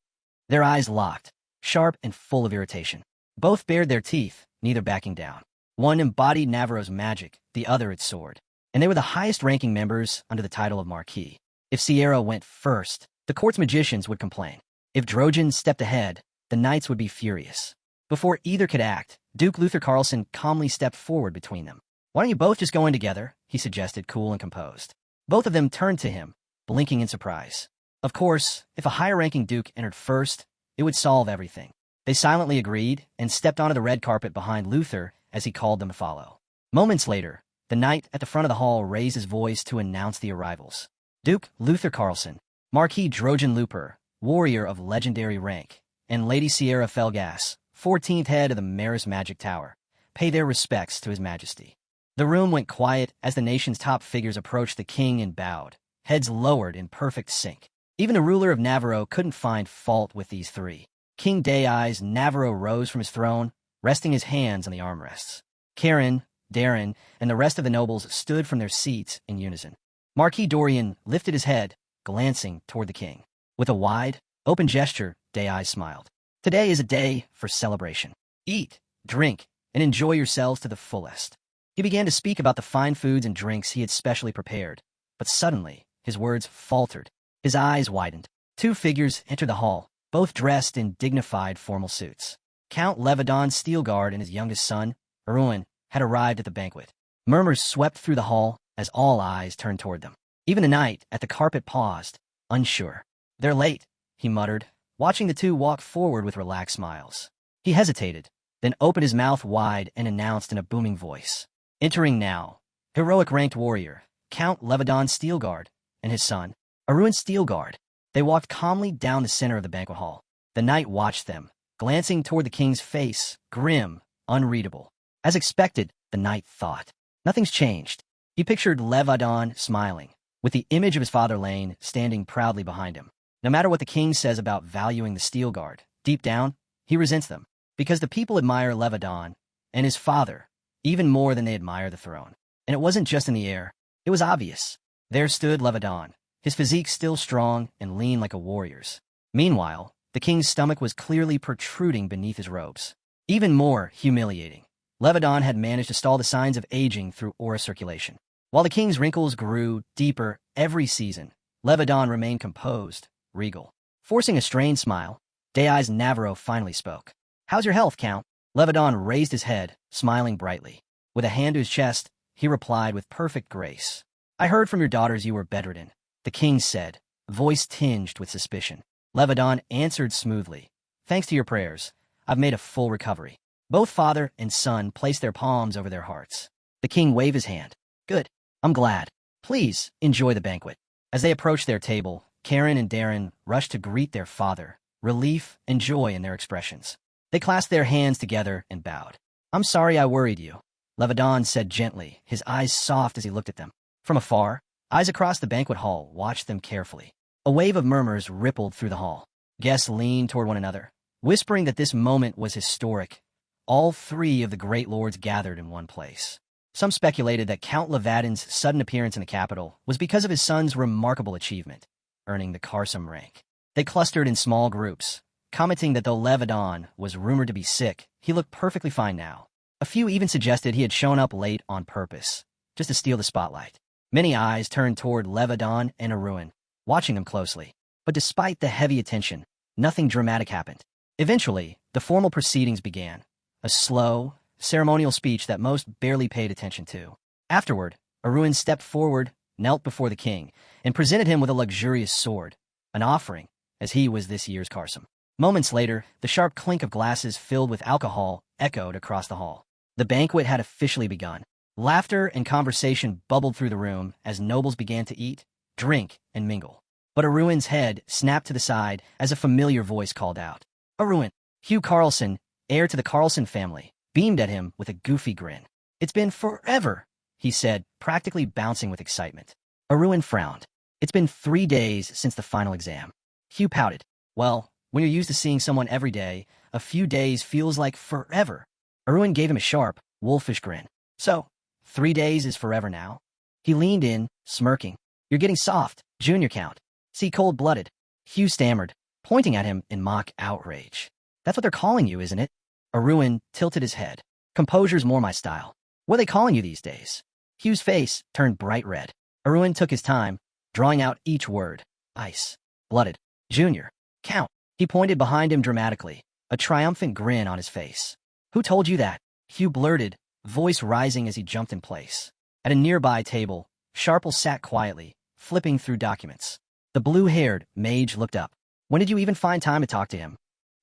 Their eyes locked, sharp and full of irritation. Both bared their teeth, neither backing down. One embodied Navarro's magic, the other its sword. And they were the highest-ranking members under the title of Marquis. If Sierra went first, the court's magicians would complain. If Drojan stepped ahead, the knights would be furious. Before either could act, Duke Luther Carlson calmly stepped forward between them. "Why don't you both just go in together?" he suggested, cool and composed. Both of them turned to him, blinking in surprise. Of course, if a higher-ranking duke entered first, it would solve everything. They silently agreed and stepped onto the red carpet behind Luther as he called them to follow. Moments later, the knight at the front of the hall raised his voice to announce the arrivals. Duke Luther Carlson, Marquis Drojan Looper, warrior of legendary rank, and Lady Sierra Felgas, 14th head of the Maris Magic Tower, pay their respects to His Majesty. The room went quiet as the nation's top figures approached the king and bowed, heads lowered in perfect sync. Even the ruler of Navarro couldn't find fault with these three. King Dayeyes Navarro rose from his throne, resting his hands on the armrests. Kieran, Darren, and the rest of the nobles stood from their seats in unison. Marquis Dorian lifted his head, glancing toward the king. With a wide, open gesture, Dayeyes smiled. Today is a day for celebration. Eat, drink, and enjoy yourselves to the fullest. He began to speak about the fine foods and drinks he had specially prepared, but suddenly his words faltered. His eyes widened. Two figures entered the hall, both dressed in dignified formal suits. Count Levadon Steelguard and his youngest son, Erwin, had arrived at the banquet. Murmurs swept through the hall as all eyes turned toward them. Even the knight at the carpet paused, unsure. "They're late," he muttered, watching the two walk forward with relaxed smiles. He hesitated, then opened his mouth wide and announced in a booming voice. "Entering now, heroic ranked warrior, Count Levadon Steelguard, and his son, Erwin Steelguard." They walked calmly down the center of the banquet hall. The knight watched them, glancing toward the king's face, grim, unreadable. As expected, the knight thought. Nothing's changed. He pictured Levadon smiling, with the image of his father Lane standing proudly behind him. No matter what the king says about valuing the Steelguard, deep down, he resents them, because the people admire Levadon and his father even more than they admire the throne. And it wasn't just in the air. It was obvious. There stood Levadon, his physique still strong and lean like a warrior's. Meanwhile, the king's stomach was clearly protruding beneath his robes. Even more humiliating, Levadon had managed to stall the signs of aging through aura circulation. While the king's wrinkles grew deeper every season, Levadon remained composed, regal. Forcing a strained smile, Dayeyes Navarro finally spoke. "How's your health, Count?" Levadon raised his head, smiling brightly. With a hand to his chest, he replied with perfect grace. "I heard from your daughters you were bedridden," the king said, voice tinged with suspicion. Levadon answered smoothly. "Thanks to your prayers, I've made a full recovery." Both father and son placed their palms over their hearts. The king waved his hand. "Good. I'm glad. Please enjoy the banquet." As they approached their table, Kieran and Darren rushed to greet their father, relief and joy in their expressions. They clasped their hands together and bowed. "I'm sorry I worried you," Levadon said gently, his eyes soft as he looked at them. From afar, eyes across the banquet hall watched them carefully. A wave of murmurs rippled through the hall. Guests leaned toward one another, whispering that this moment was historic. All three of the great lords gathered in one place. Some speculated that Count Levadon's sudden appearance in the capital was because of his son's remarkable achievement, earning the Karsam rank. They clustered in small groups, commenting that though Levadon was rumored to be sick, he looked perfectly fine now. A few even suggested he had shown up late on purpose, just to steal the spotlight. Many eyes turned toward Levadon and Erwin, watching them closely. But despite the heavy attention, nothing dramatic happened. Eventually, the formal proceedings began, a slow, ceremonial speech that most barely paid attention to. Afterward, Erwin stepped forward, knelt before the king, and presented him with a luxurious sword, an offering, as he was this year's Karsam. Moments later, the sharp clink of glasses filled with alcohol echoed across the hall. The banquet had officially begun. Laughter and conversation bubbled through the room as nobles began to eat, drink, and mingle. But Erwin's head snapped to the side as a familiar voice called out. "Erwin!" Hugh Carlson, heir to the Carlson family, beamed at him with a goofy grin. "It's been forever," he said, practically bouncing with excitement. Erwin frowned. "It's been 3 days since the final exam." Hugh pouted. "Well, when you're used to seeing someone every day, a few days feels like forever." Erwin gave him a sharp, wolfish grin. "So, 3 days is forever now?" He leaned in, smirking. "You're getting soft, Junior Count. See, cold-blooded." Hugh stammered, pointing at him in mock outrage. "That's what they're calling you, isn't it?" Erwin tilted his head. "Composure's more my style. What are they calling you these days?" Hugh's face turned bright red. Erwin took his time, drawing out each word. "Ice. Blooded. Junior. Count." He pointed behind him dramatically, a triumphant grin on his face. "Who told you that?" Hugh blurted, voice rising as he jumped in place. At a nearby table, Sharple sat quietly, flipping through documents. The blue-haired mage looked up. "When did you even find time to talk to him?"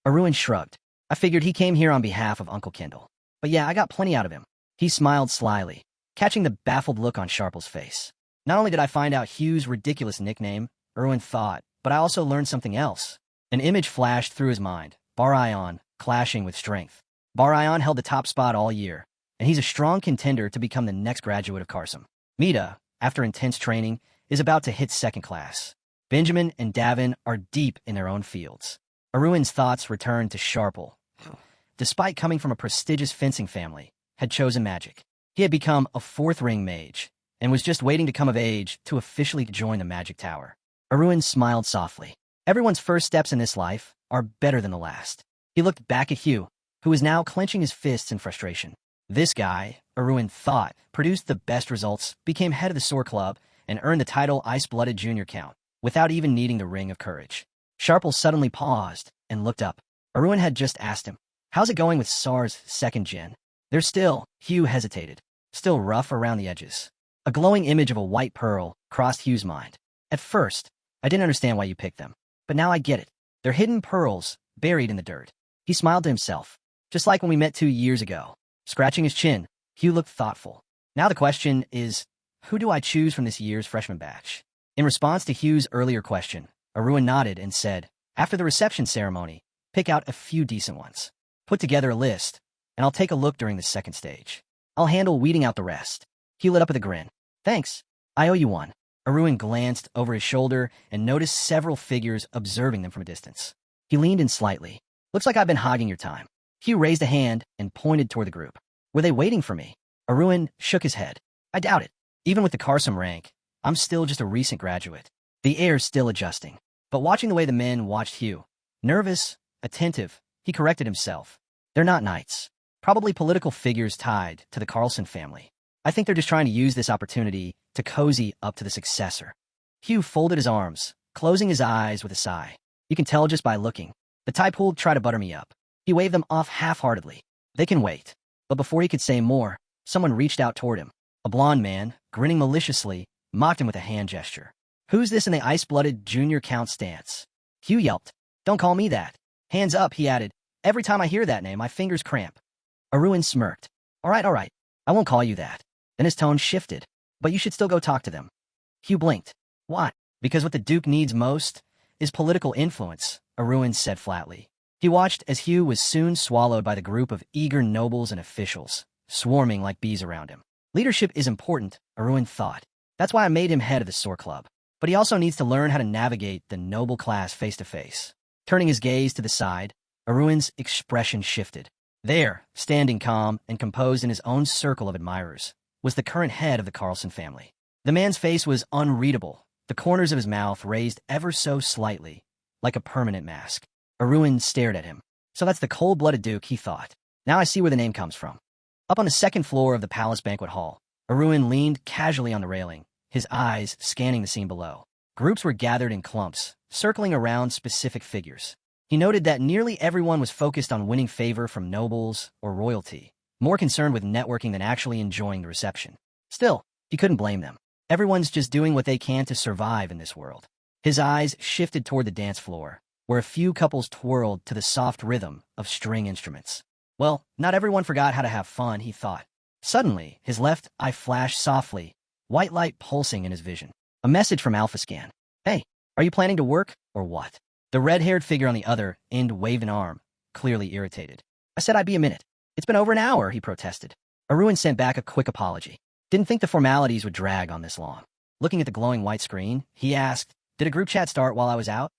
Erwin shrugged. "I figured he came here on behalf of Uncle Kendall. But yeah, I got plenty out of him." He smiled slyly, catching the baffled look on Sharple's face. "Not only did I find out Hugh's ridiculous nickname," Erwin thought, "but I also learned something else." An image flashed through his mind, Bar Ion clashing with strength. Bar Ion held the top spot all year, and he's a strong contender to become the next graduate of Karsam. Mita, after intense training, is about to hit second class. Benjamin and Davin are deep in their own fields. Arun's thoughts return to Sharple. Despite coming from a prestigious fencing family, had chosen magic. He had become a fourth-ring mage, and was just waiting to come of age to officially join the magic tower. Arun smiled softly. Everyone's first steps in this life are better than the last. He looked back at Hugh, who was now clenching his fists in frustration. This guy, Arun thought, produced the best results, became head of the SOAR Club, and earned the title Ice-Blooded Junior Count, without even needing the Ring of Courage. Sharple suddenly paused and looked up. Arun had just asked him, "How's it going with SAR's second gen?" "They're still," Hugh hesitated, "still rough around the edges." A glowing image of a white pearl crossed Hugh's mind. "At first, I didn't understand why you picked them, but now I get it. They're hidden pearls, buried in the dirt." He smiled to himself, just like when we met 2 years ago. Scratching his chin, Hugh looked thoughtful. "Now the question is, who do I choose from this year's freshman batch?" In response to Hugh's earlier question, Arun nodded and said, "After the reception ceremony, pick out a few decent ones. Put together a list, and I'll take a look during the second stage. I'll handle weeding out the rest." He lit up with a grin. "Thanks. I owe you one." Arun glanced over his shoulder and noticed several figures observing them from a distance. He leaned in slightly. "Looks like I've been hogging your time." Hugh raised a hand and pointed toward the group. "Were they waiting for me?" Arun shook his head. "I doubt it. Even with the Karsam rank, I'm still just a recent graduate." The air's still adjusting. But watching the way the men watched Hugh, nervous, attentive, he corrected himself. "They're not knights. Probably political figures tied to the Carlson family. I think they're just trying to use this opportunity to cozy up to the successor." Hugh folded his arms, closing his eyes with a sigh. "You can tell just by looking. The type who'll try to butter me up." He waved them off half-heartedly. "They can wait." But before he could say more, someone reached out toward him. A blond man, grinning maliciously, mocked him with a hand gesture. "Who's this in the ice-blooded junior count stance?" Hugh yelped. "Don't call me that." "Hands up," he added. "Every time I hear that name, my fingers cramp." Arun smirked. All right, I won't call you that." Then his tone shifted. "But you should still go talk to them." Hugh blinked. "Why?" "Because what the Duke needs most is political influence," Arun said flatly. He watched as Hugh was soon swallowed by the group of eager nobles and officials, swarming like bees around him. Leadership is important, Arun thought. That's why I made him head of the SOAR Club. But he also needs to learn how to navigate the noble class face-to-face. Turning his gaze to the side, Arun's expression shifted. There, standing calm and composed in his own circle of admirers, was the current head of the Carlson family. The man's face was unreadable, the corners of his mouth raised ever so slightly, like a permanent mask. Arun stared at him. So that's the cold-blooded Duke, he thought. Now I see where the name comes from. Up on the second floor of the palace banquet hall, Arun leaned casually on the railing, his eyes scanning the scene below. Groups were gathered in clumps, circling around specific figures. He noted that nearly everyone was focused on winning favor from nobles or royalty, more concerned with networking than actually enjoying the reception. Still, he couldn't blame them. Everyone's just doing what they can to survive in this world. His eyes shifted toward the dance floor, where a few couples twirled to the soft rhythm of string instruments. Well, not everyone forgot how to have fun, he thought. Suddenly, his left eye flashed softly, white light pulsing in his vision. A message from Alpha Scan. "Hey, are you planning to work, or what?" The red-haired figure on the other end waved an arm, clearly irritated. "I said I'd be a minute. It's been over an hour," he protested. Arun sent back a quick apology. Didn't think the formalities would drag on this long. Looking at the glowing white screen, he asked, "Did a group chat start while I was out?"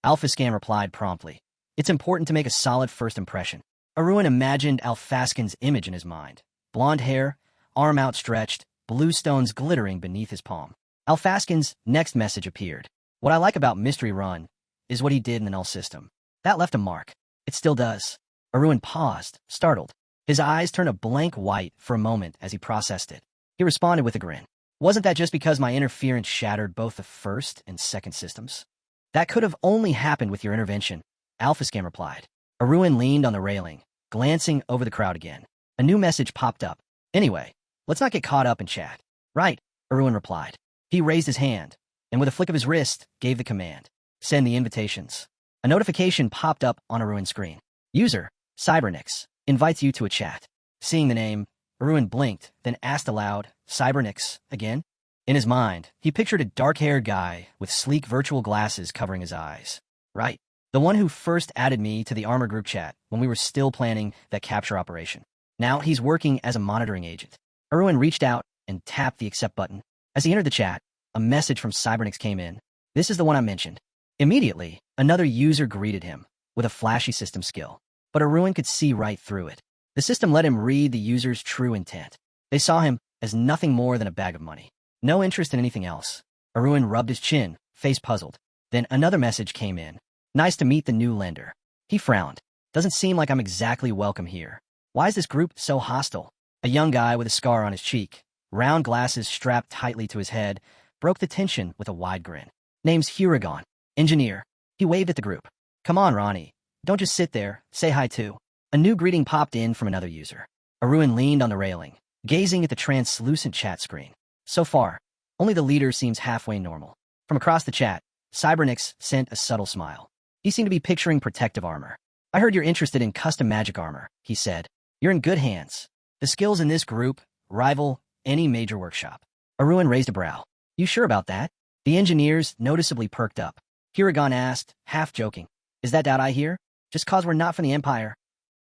Alpha Scan replied promptly. "It's important to make a solid first impression." Arun imagined Alphaskin's image in his mind. Blonde hair, arm outstretched, blue stones glittering beneath his palm. Alphaskin's next message appeared. "What I like about Mystery Run is what he did in the null system. That left a mark. It still does." Arun paused, startled. His eyes turned a blank white for a moment as he processed it. He responded with a grin. "Wasn't that just because my interference shattered both the first and second systems?" "That could have only happened with your intervention," Alphascan replied. Arun leaned on the railing, glancing over the crowd again. A new message popped up. "Anyway, let's not get caught up in chat." "Right," Arun replied. He raised his hand, and with a flick of his wrist, gave the command. "Send the invitations." A notification popped up on Arun's screen. "User, Cybernix, invites you to a chat." Seeing the name, Arun blinked, then asked aloud, "Cybernix, again?" In his mind, he pictured a dark-haired guy with sleek virtual glasses covering his eyes. "Right. The one who first added me to the armor group chat when we were still planning that capture operation." Now he's working as a monitoring agent. Erwin reached out and tapped the accept button. As he entered the chat, a message from Cybernix came in. This is the one I mentioned. Immediately, another user greeted him with a flashy system skill, but Erwin could see right through it. The system let him read the user's true intent. They saw him as nothing more than a bag of money. No interest in anything else. Erwin rubbed his chin, face puzzled. Then another message came in. Nice to meet the new lender. He frowned. Doesn't seem like I'm exactly welcome here. Why is this group so hostile? A young guy with a scar on his cheek, round glasses strapped tightly to his head, broke the tension with a wide grin. Name's Huragon, engineer. He waved at the group. Come on, Ronnie. Don't just sit there. Say hi too. A new greeting popped in from another user. Erwin leaned on the railing, gazing at the translucent chat screen. So far, only the leader seems halfway normal. From across the chat, Cybernix sent a subtle smile. He seemed to be picturing protective armor. I heard you're interested in custom magic armor, he said. You're in good hands. The skills in this group rival any major workshop. Erwin raised a brow. You sure about that? The engineers noticeably perked up. Huragon asked, half joking. Is that doubt I hear? Just cause we're not from the Empire?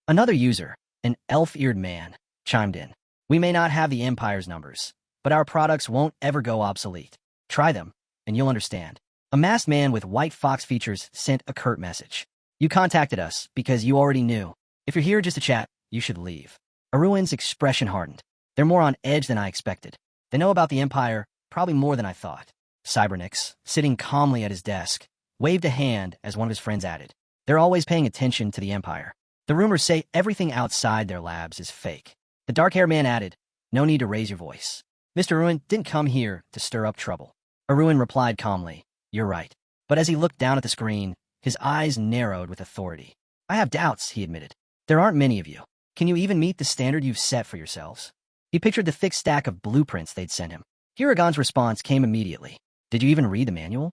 Another user, an elf-eared man, chimed in. We may not have the Empire's numbers, but our products won't ever go obsolete. Try them, and you'll understand. A masked man with white fox features sent a curt message. You contacted us because you already knew. If you're here just to chat, you should leave. Erwin's expression hardened. They're more on edge than I expected. They know about the Empire, probably more than I thought. Cybernix, sitting calmly at his desk, waved a hand as one of his friends added. They're always paying attention to the Empire. The rumors say everything outside their labs is fake. The dark-haired man added, no need to raise your voice. Mr. Erwin didn't come here to stir up trouble. Erwin replied calmly, you're right. But as he looked down at the screen, his eyes narrowed with authority. I have doubts, he admitted. There aren't many of you. Can you even meet the standard you've set for yourselves? He pictured the thick stack of blueprints they'd sent him. Huragon's response came immediately. Did you even read the manual?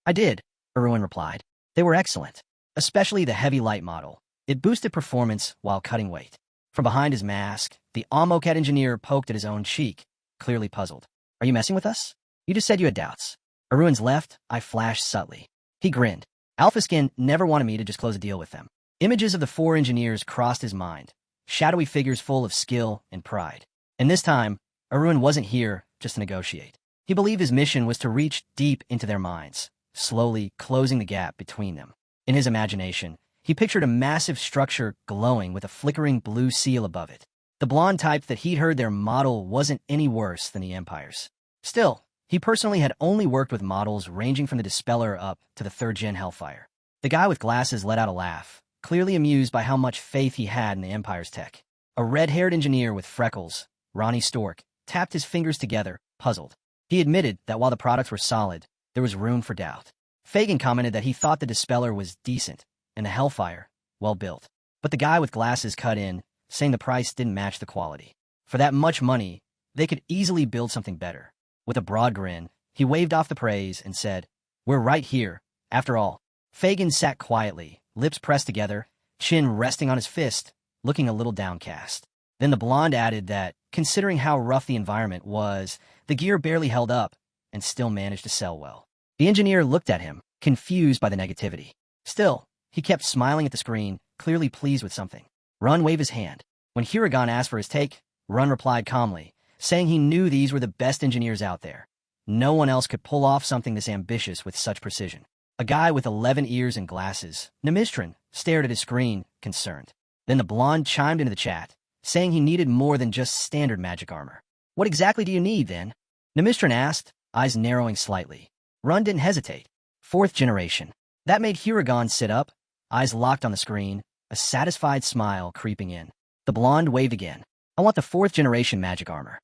I did, Erwin replied. They were excellent, especially the heavy light model. It boosted performance while cutting weight. From behind his mask, the Amokat engineer poked at his own cheek, clearly puzzled. Are you messing with us? You just said you had doubts. Erwin's left eye flashed subtly. He grinned. Alphaskin never wanted me to just close a deal with them. Images of the four engineers crossed his mind, shadowy figures full of skill and pride. And this time, Erwin wasn't here just to negotiate. He believed his mission was to reach deep into their minds, slowly closing the gap between them. In his imagination, he pictured a massive structure glowing with a flickering blue seal above it. The blonde type that he'd heard their model wasn't any worse than the Empire's. Still, he personally had only worked with models ranging from the Dispeller up to the 3rd-gen Hellfire. The guy with glasses let out a laugh, clearly amused by how much faith he had in the Empire's tech. A red-haired engineer with freckles, Ronnie Stork, tapped his fingers together, puzzled. He admitted that while the products were solid, there was room for doubt. Fagin commented that he thought the Dispeller was decent, and the Hellfire, well built. But the guy with glasses cut in, saying the price didn't match the quality. For that much money, they could easily build something better. With a broad grin, he waved off the praise and said, We're right here, after all. Fagin sat quietly, lips pressed together, chin resting on his fist, looking a little downcast. Then the blonde added that, considering how rough the environment was, the gear barely held up and still managed to sell well. The engineer looked at him, confused by the negativity. Still, he kept smiling at the screen, clearly pleased with something. Run waved his hand. When Huragon asked for his take, Run replied calmly, saying he knew these were the best engineers out there. No one else could pull off something this ambitious with such precision. A guy with 11 ears and glasses, Nemistran, stared at his screen, concerned. Then the blonde chimed into the chat, saying he needed more than just standard magic armor. What exactly do you need, then? Nemistran asked, eyes narrowing slightly. Run didn't hesitate. 4th generation. That made Huragon sit up, eyes locked on the screen, a satisfied smile creeping in. The blonde waved again. I want the 4th generation magic armor.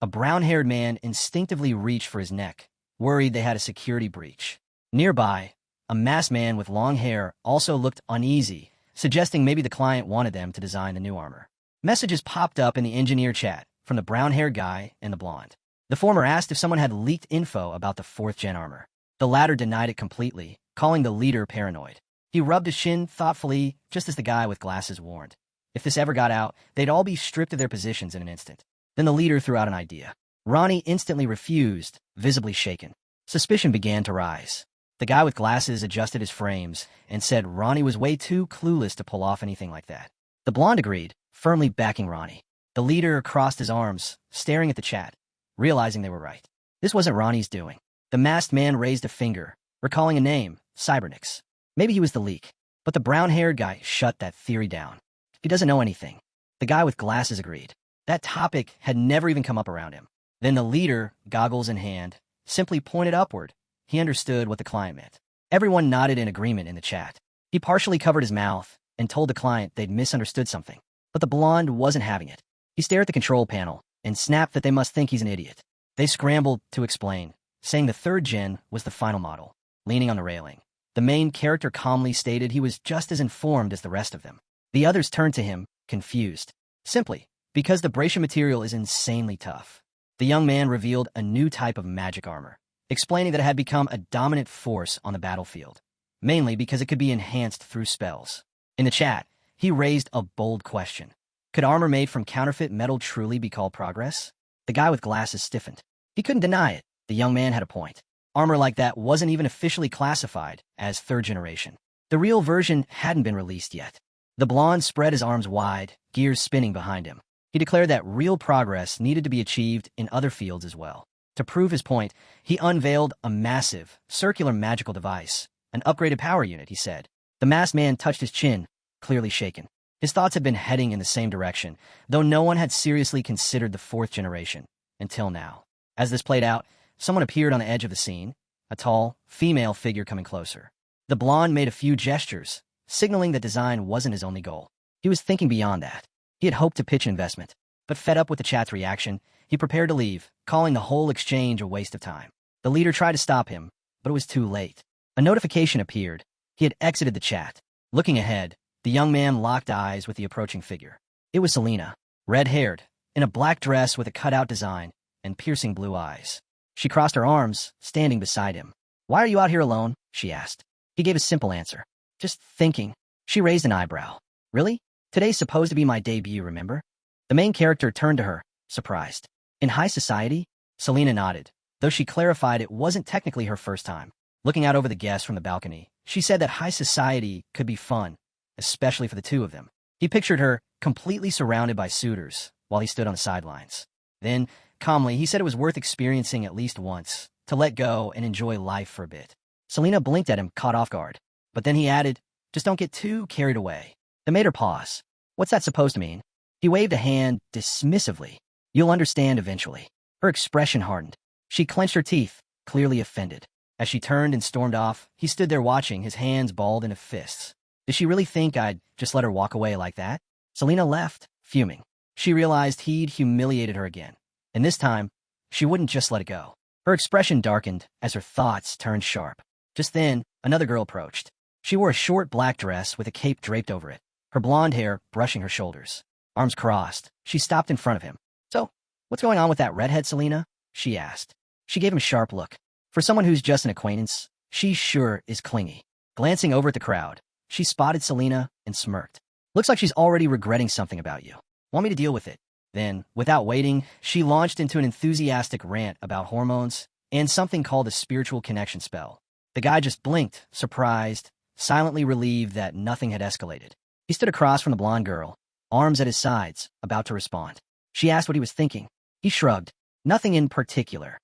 A brown-haired man instinctively reached for his neck, worried they had a security breach. Nearby, a masked man with long hair also looked uneasy, suggesting maybe the client wanted them to design the new armor. Messages popped up in the engineer chat from the brown-haired guy and the blonde. The former asked if someone had leaked info about the 4th-gen armor. The latter denied it completely, calling the leader paranoid. He rubbed his shin thoughtfully, just as the guy with glasses warned. If this ever got out, they'd all be stripped of their positions in an instant. Then the leader threw out an idea. Ronnie instantly refused, visibly shaken. Suspicion began to rise. The guy with glasses adjusted his frames and said Ronnie was way too clueless to pull off anything like that. The blonde agreed, firmly backing Ronnie. The leader crossed his arms, staring at the chat, realizing they were right. This wasn't Ronnie's doing. The masked man raised a finger, recalling a name, Cybernix. Maybe he was the leak. But the brown-haired guy shut that theory down. He doesn't know anything. The guy with glasses agreed. That topic had never even come up around him. Then the leader, goggles in hand, simply pointed upward. He understood what the client meant. Everyone nodded in agreement in the chat. He partially covered his mouth and told the client they'd misunderstood something. But the blonde wasn't having it. He stared at the control panel and snapped that they must think he's an idiot. They scrambled to explain, saying the third gen was the final model, leaning on the railing. The main character calmly stated he was just as informed as the rest of them. The others turned to him, confused. Simply, because the Bratian material is insanely tough. The young man revealed a new type of magic armor, explaining that it had become a dominant force on the battlefield, mainly because it could be enhanced through spells. In the chat, he raised a bold question. Could armor made from counterfeit metal truly be called progress? The guy with glasses stiffened. He couldn't deny it. The young man had a point. Armor like that wasn't even officially classified as third generation. The real version hadn't been released yet. The blonde spread his arms wide, gears spinning behind him. He declared that real progress needed to be achieved in other fields as well. To prove his point, he unveiled a massive, circular magical device, an upgraded power unit, he said. The masked man touched his chin, clearly shaken. His thoughts had been heading in the same direction, though no one had seriously considered the fourth generation, until now. As this played out, someone appeared on the edge of the scene, a tall, female figure coming closer. The blonde made a few gestures, signaling that design wasn't his only goal. He was thinking beyond that. He had hoped to pitch an investment, but fed up with the chat's reaction, he prepared to leave, calling the whole exchange a waste of time. The leader tried to stop him, but it was too late. A notification appeared. He had exited the chat. Looking ahead, the young man locked eyes with the approaching figure. It was Selena, red-haired, in a black dress with a cutout design and piercing blue eyes. She crossed her arms, standing beside him. "Why are you out here alone?" she asked. He gave a simple answer. "Just thinking." She raised an eyebrow. "Really? Today's supposed to be my debut, remember?" The main character turned to her, surprised. "In high society?" Selena nodded, though she clarified it wasn't technically her first time. Looking out over the guests from the balcony, she said that high society could be fun, especially for the two of them. He pictured her completely surrounded by suitors while he stood on the sidelines. Then, calmly, he said it was worth experiencing at least once, to let go and enjoy life for a bit. Selena blinked at him, caught off guard. But then he added, "Just don't get too carried away." That made her pause. "What's that supposed to mean?" He waved a hand dismissively. "You'll understand eventually." Her expression hardened. She clenched her teeth, clearly offended. As she turned and stormed off, he stood there watching, his hands balled into fists. Did she really think I'd just let her walk away like that? Selena left, fuming. She realized he'd humiliated her again. And this time, she wouldn't just let it go. Her expression darkened as her thoughts turned sharp. Just then, another girl approached. She wore a short black dress with a cape draped over it, her blonde hair brushing her shoulders. Arms crossed, she stopped in front of him. "So, what's going on with that redhead, Selena?" she asked. She gave him a sharp look. For someone who's just an acquaintance, she sure is clingy. Glancing over at the crowd, she spotted Selena and smirked. "Looks like she's already regretting something about you. Want me to deal with it?" Then, without waiting, she launched into an enthusiastic rant about hormones and something called a spiritual connection spell. The guy just blinked, surprised, silently relieved that nothing had escalated. He stood across from the blonde girl, arms at his sides, about to respond. She asked what he was thinking. He shrugged. "Nothing in particular."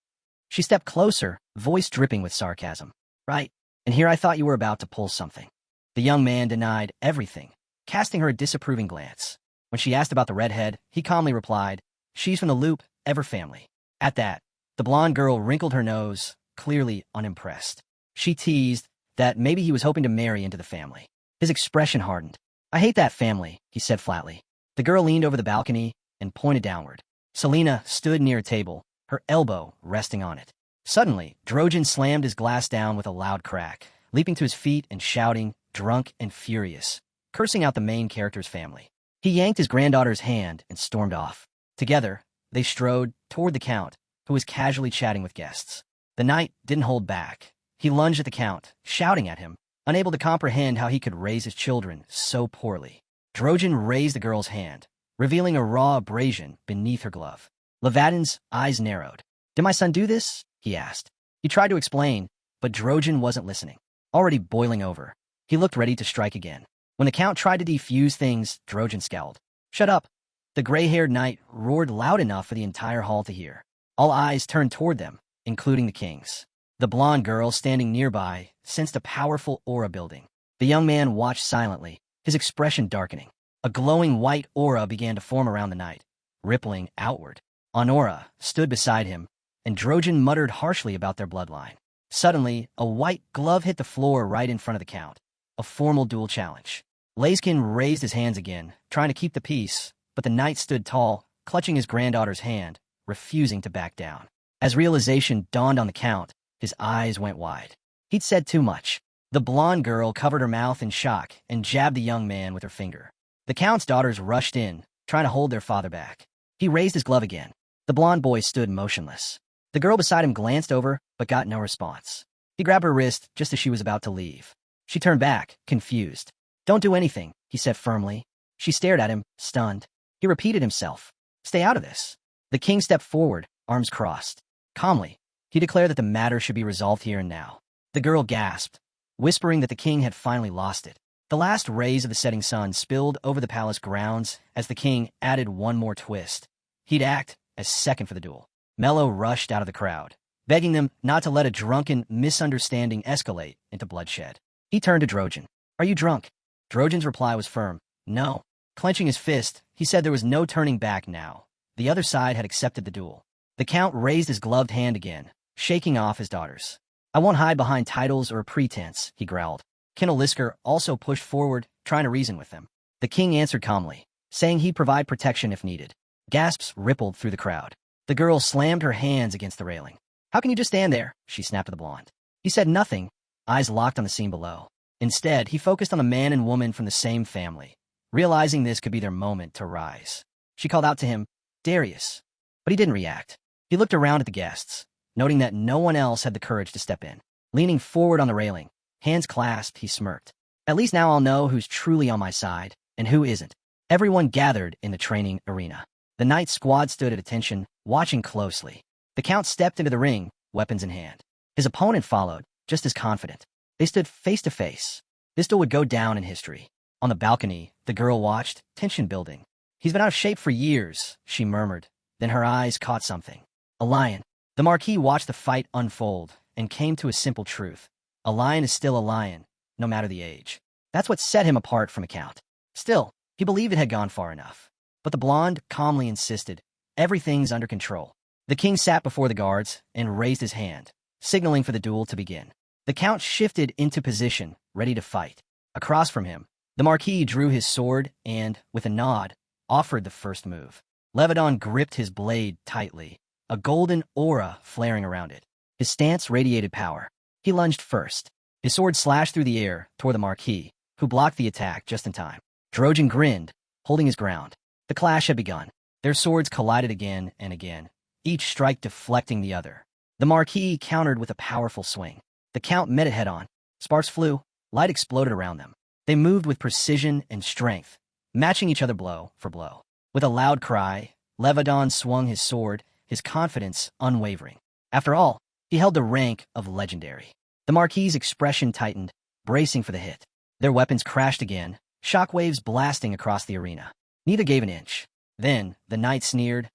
She stepped closer, voice dripping with sarcasm. "Right, and here I thought you were about to pull something." The young man denied everything, casting her a disapproving glance. When she asked about the redhead, he calmly replied, "She's from the Loop, Ever family." At that, the blonde girl wrinkled her nose, clearly unimpressed. She teased that maybe he was hoping to marry into the family. His expression hardened. "I hate that family," he said flatly. The girl leaned over the balcony and pointed downward. Selena stood near a table, her elbow resting on it. Suddenly, Drojan slammed his glass down with a loud crack, leaping to his feet and shouting, drunk and furious, cursing out the main character's family. He yanked his granddaughter's hand and stormed off. Together, they strode toward the Count, who was casually chatting with guests. The knight didn't hold back. He lunged at the Count, shouting at him, unable to comprehend how he could raise his children so poorly. Drojan raised the girl's hand, revealing a raw abrasion beneath her glove. Levadin's eyes narrowed. "Did my son do this?" he asked. He tried to explain, but Drojan wasn't listening. Already boiling over, he looked ready to strike again. When the Count tried to defuse things, Drojan scowled. "Shut up. The gray-haired knight roared loud enough for the entire hall to hear. All eyes turned toward them, including the king's. The blonde girl standing nearby sensed a powerful aura building. The young man watched silently, his expression darkening. A glowing white aura began to form around the knight, rippling outward. Honora stood beside him, and Drojan muttered harshly about their bloodline. Suddenly, a white glove hit the floor right in front of the count. A formal duel challenge. Layskin raised his hands again, trying to keep the peace, but the knight stood tall, clutching his granddaughter's hand, refusing to back down. As realization dawned on the count, his eyes went wide. He'd said too much. The blonde girl covered her mouth in shock and jabbed the young man with her finger. The count's daughters rushed in, trying to hold their father back. He raised his glove again. The blonde boy stood motionless. The girl beside him glanced over, but got no response. He grabbed her wrist just as she was about to leave. She turned back, confused. "Don't do anything," he said firmly. She stared at him, stunned. He repeated himself. "Stay out of this." The king stepped forward, arms crossed. Calmly, he declared that the matter should be resolved here and now. The girl gasped, whispering that the king had finally lost it. The last rays of the setting sun spilled over the palace grounds as the king added one more twist. He'd act as second for the duel. Mello rushed out of the crowd, begging them not to let a drunken misunderstanding escalate into bloodshed. He turned to Drojan. "Are you drunk?" Drojan's reply was firm. "No." Clenching his fist, he said there was no turning back now. The other side had accepted the duel. The count raised his gloved hand again, shaking off his daughters. "I won't hide behind titles or a pretense," he growled. Kendall Lisker also pushed forward, trying to reason with them. The king answered calmly, saying he'd provide protection if needed. Gasps rippled through the crowd. The girl slammed her hands against the railing. "How can you just stand there?" she snapped at the blonde. He said nothing, eyes locked on the scene below. Instead, he focused on the man and woman from the same family, realizing this could be their moment to rise. She called out to him, "Darius," but he didn't react. He looked around at the guests, noting that no one else had the courage to step in. Leaning forward on the railing, hands clasped, he smirked. "At least now I'll know who's truly on my side and who isn't." Everyone gathered in the training arena. The knight's squad stood at attention, watching closely. The count stepped into the ring, weapons in hand. His opponent followed, just as confident. They stood face to face. This duel would go down in history. On the balcony, the girl watched, tension building. "He's been out of shape for years," she murmured. Then her eyes caught something. A lion. The Marquis watched the fight unfold and came to a simple truth. A lion is still a lion, no matter the age. That's what set him apart from a count. Still, he believed it had gone far enough. But the blonde calmly insisted, "Everything's under control." The king sat before the guards and raised his hand, signaling for the duel to begin. The count shifted into position, ready to fight. Across from him, the Marquis drew his sword and, with a nod, offered the first move. Levedon gripped his blade tightly, a golden aura flaring around it. His stance radiated power. He lunged first. His sword slashed through the air toward the Marquis, who blocked the attack just in time. Drojan grinned, holding his ground. The clash had begun. Their swords collided again and again, each strike deflecting the other. The Marquis countered with a powerful swing. The count met it head-on. Sparks flew, light exploded around them. They moved with precision and strength, matching each other blow for blow. With a loud cry, Levedon swung his sword, his confidence unwavering. After all, he held the rank of legendary. The Marquis's expression tightened, bracing for the hit. Their weapons crashed again, shockwaves blasting across the arena. Neither gave an inch. Then, the knight sneered,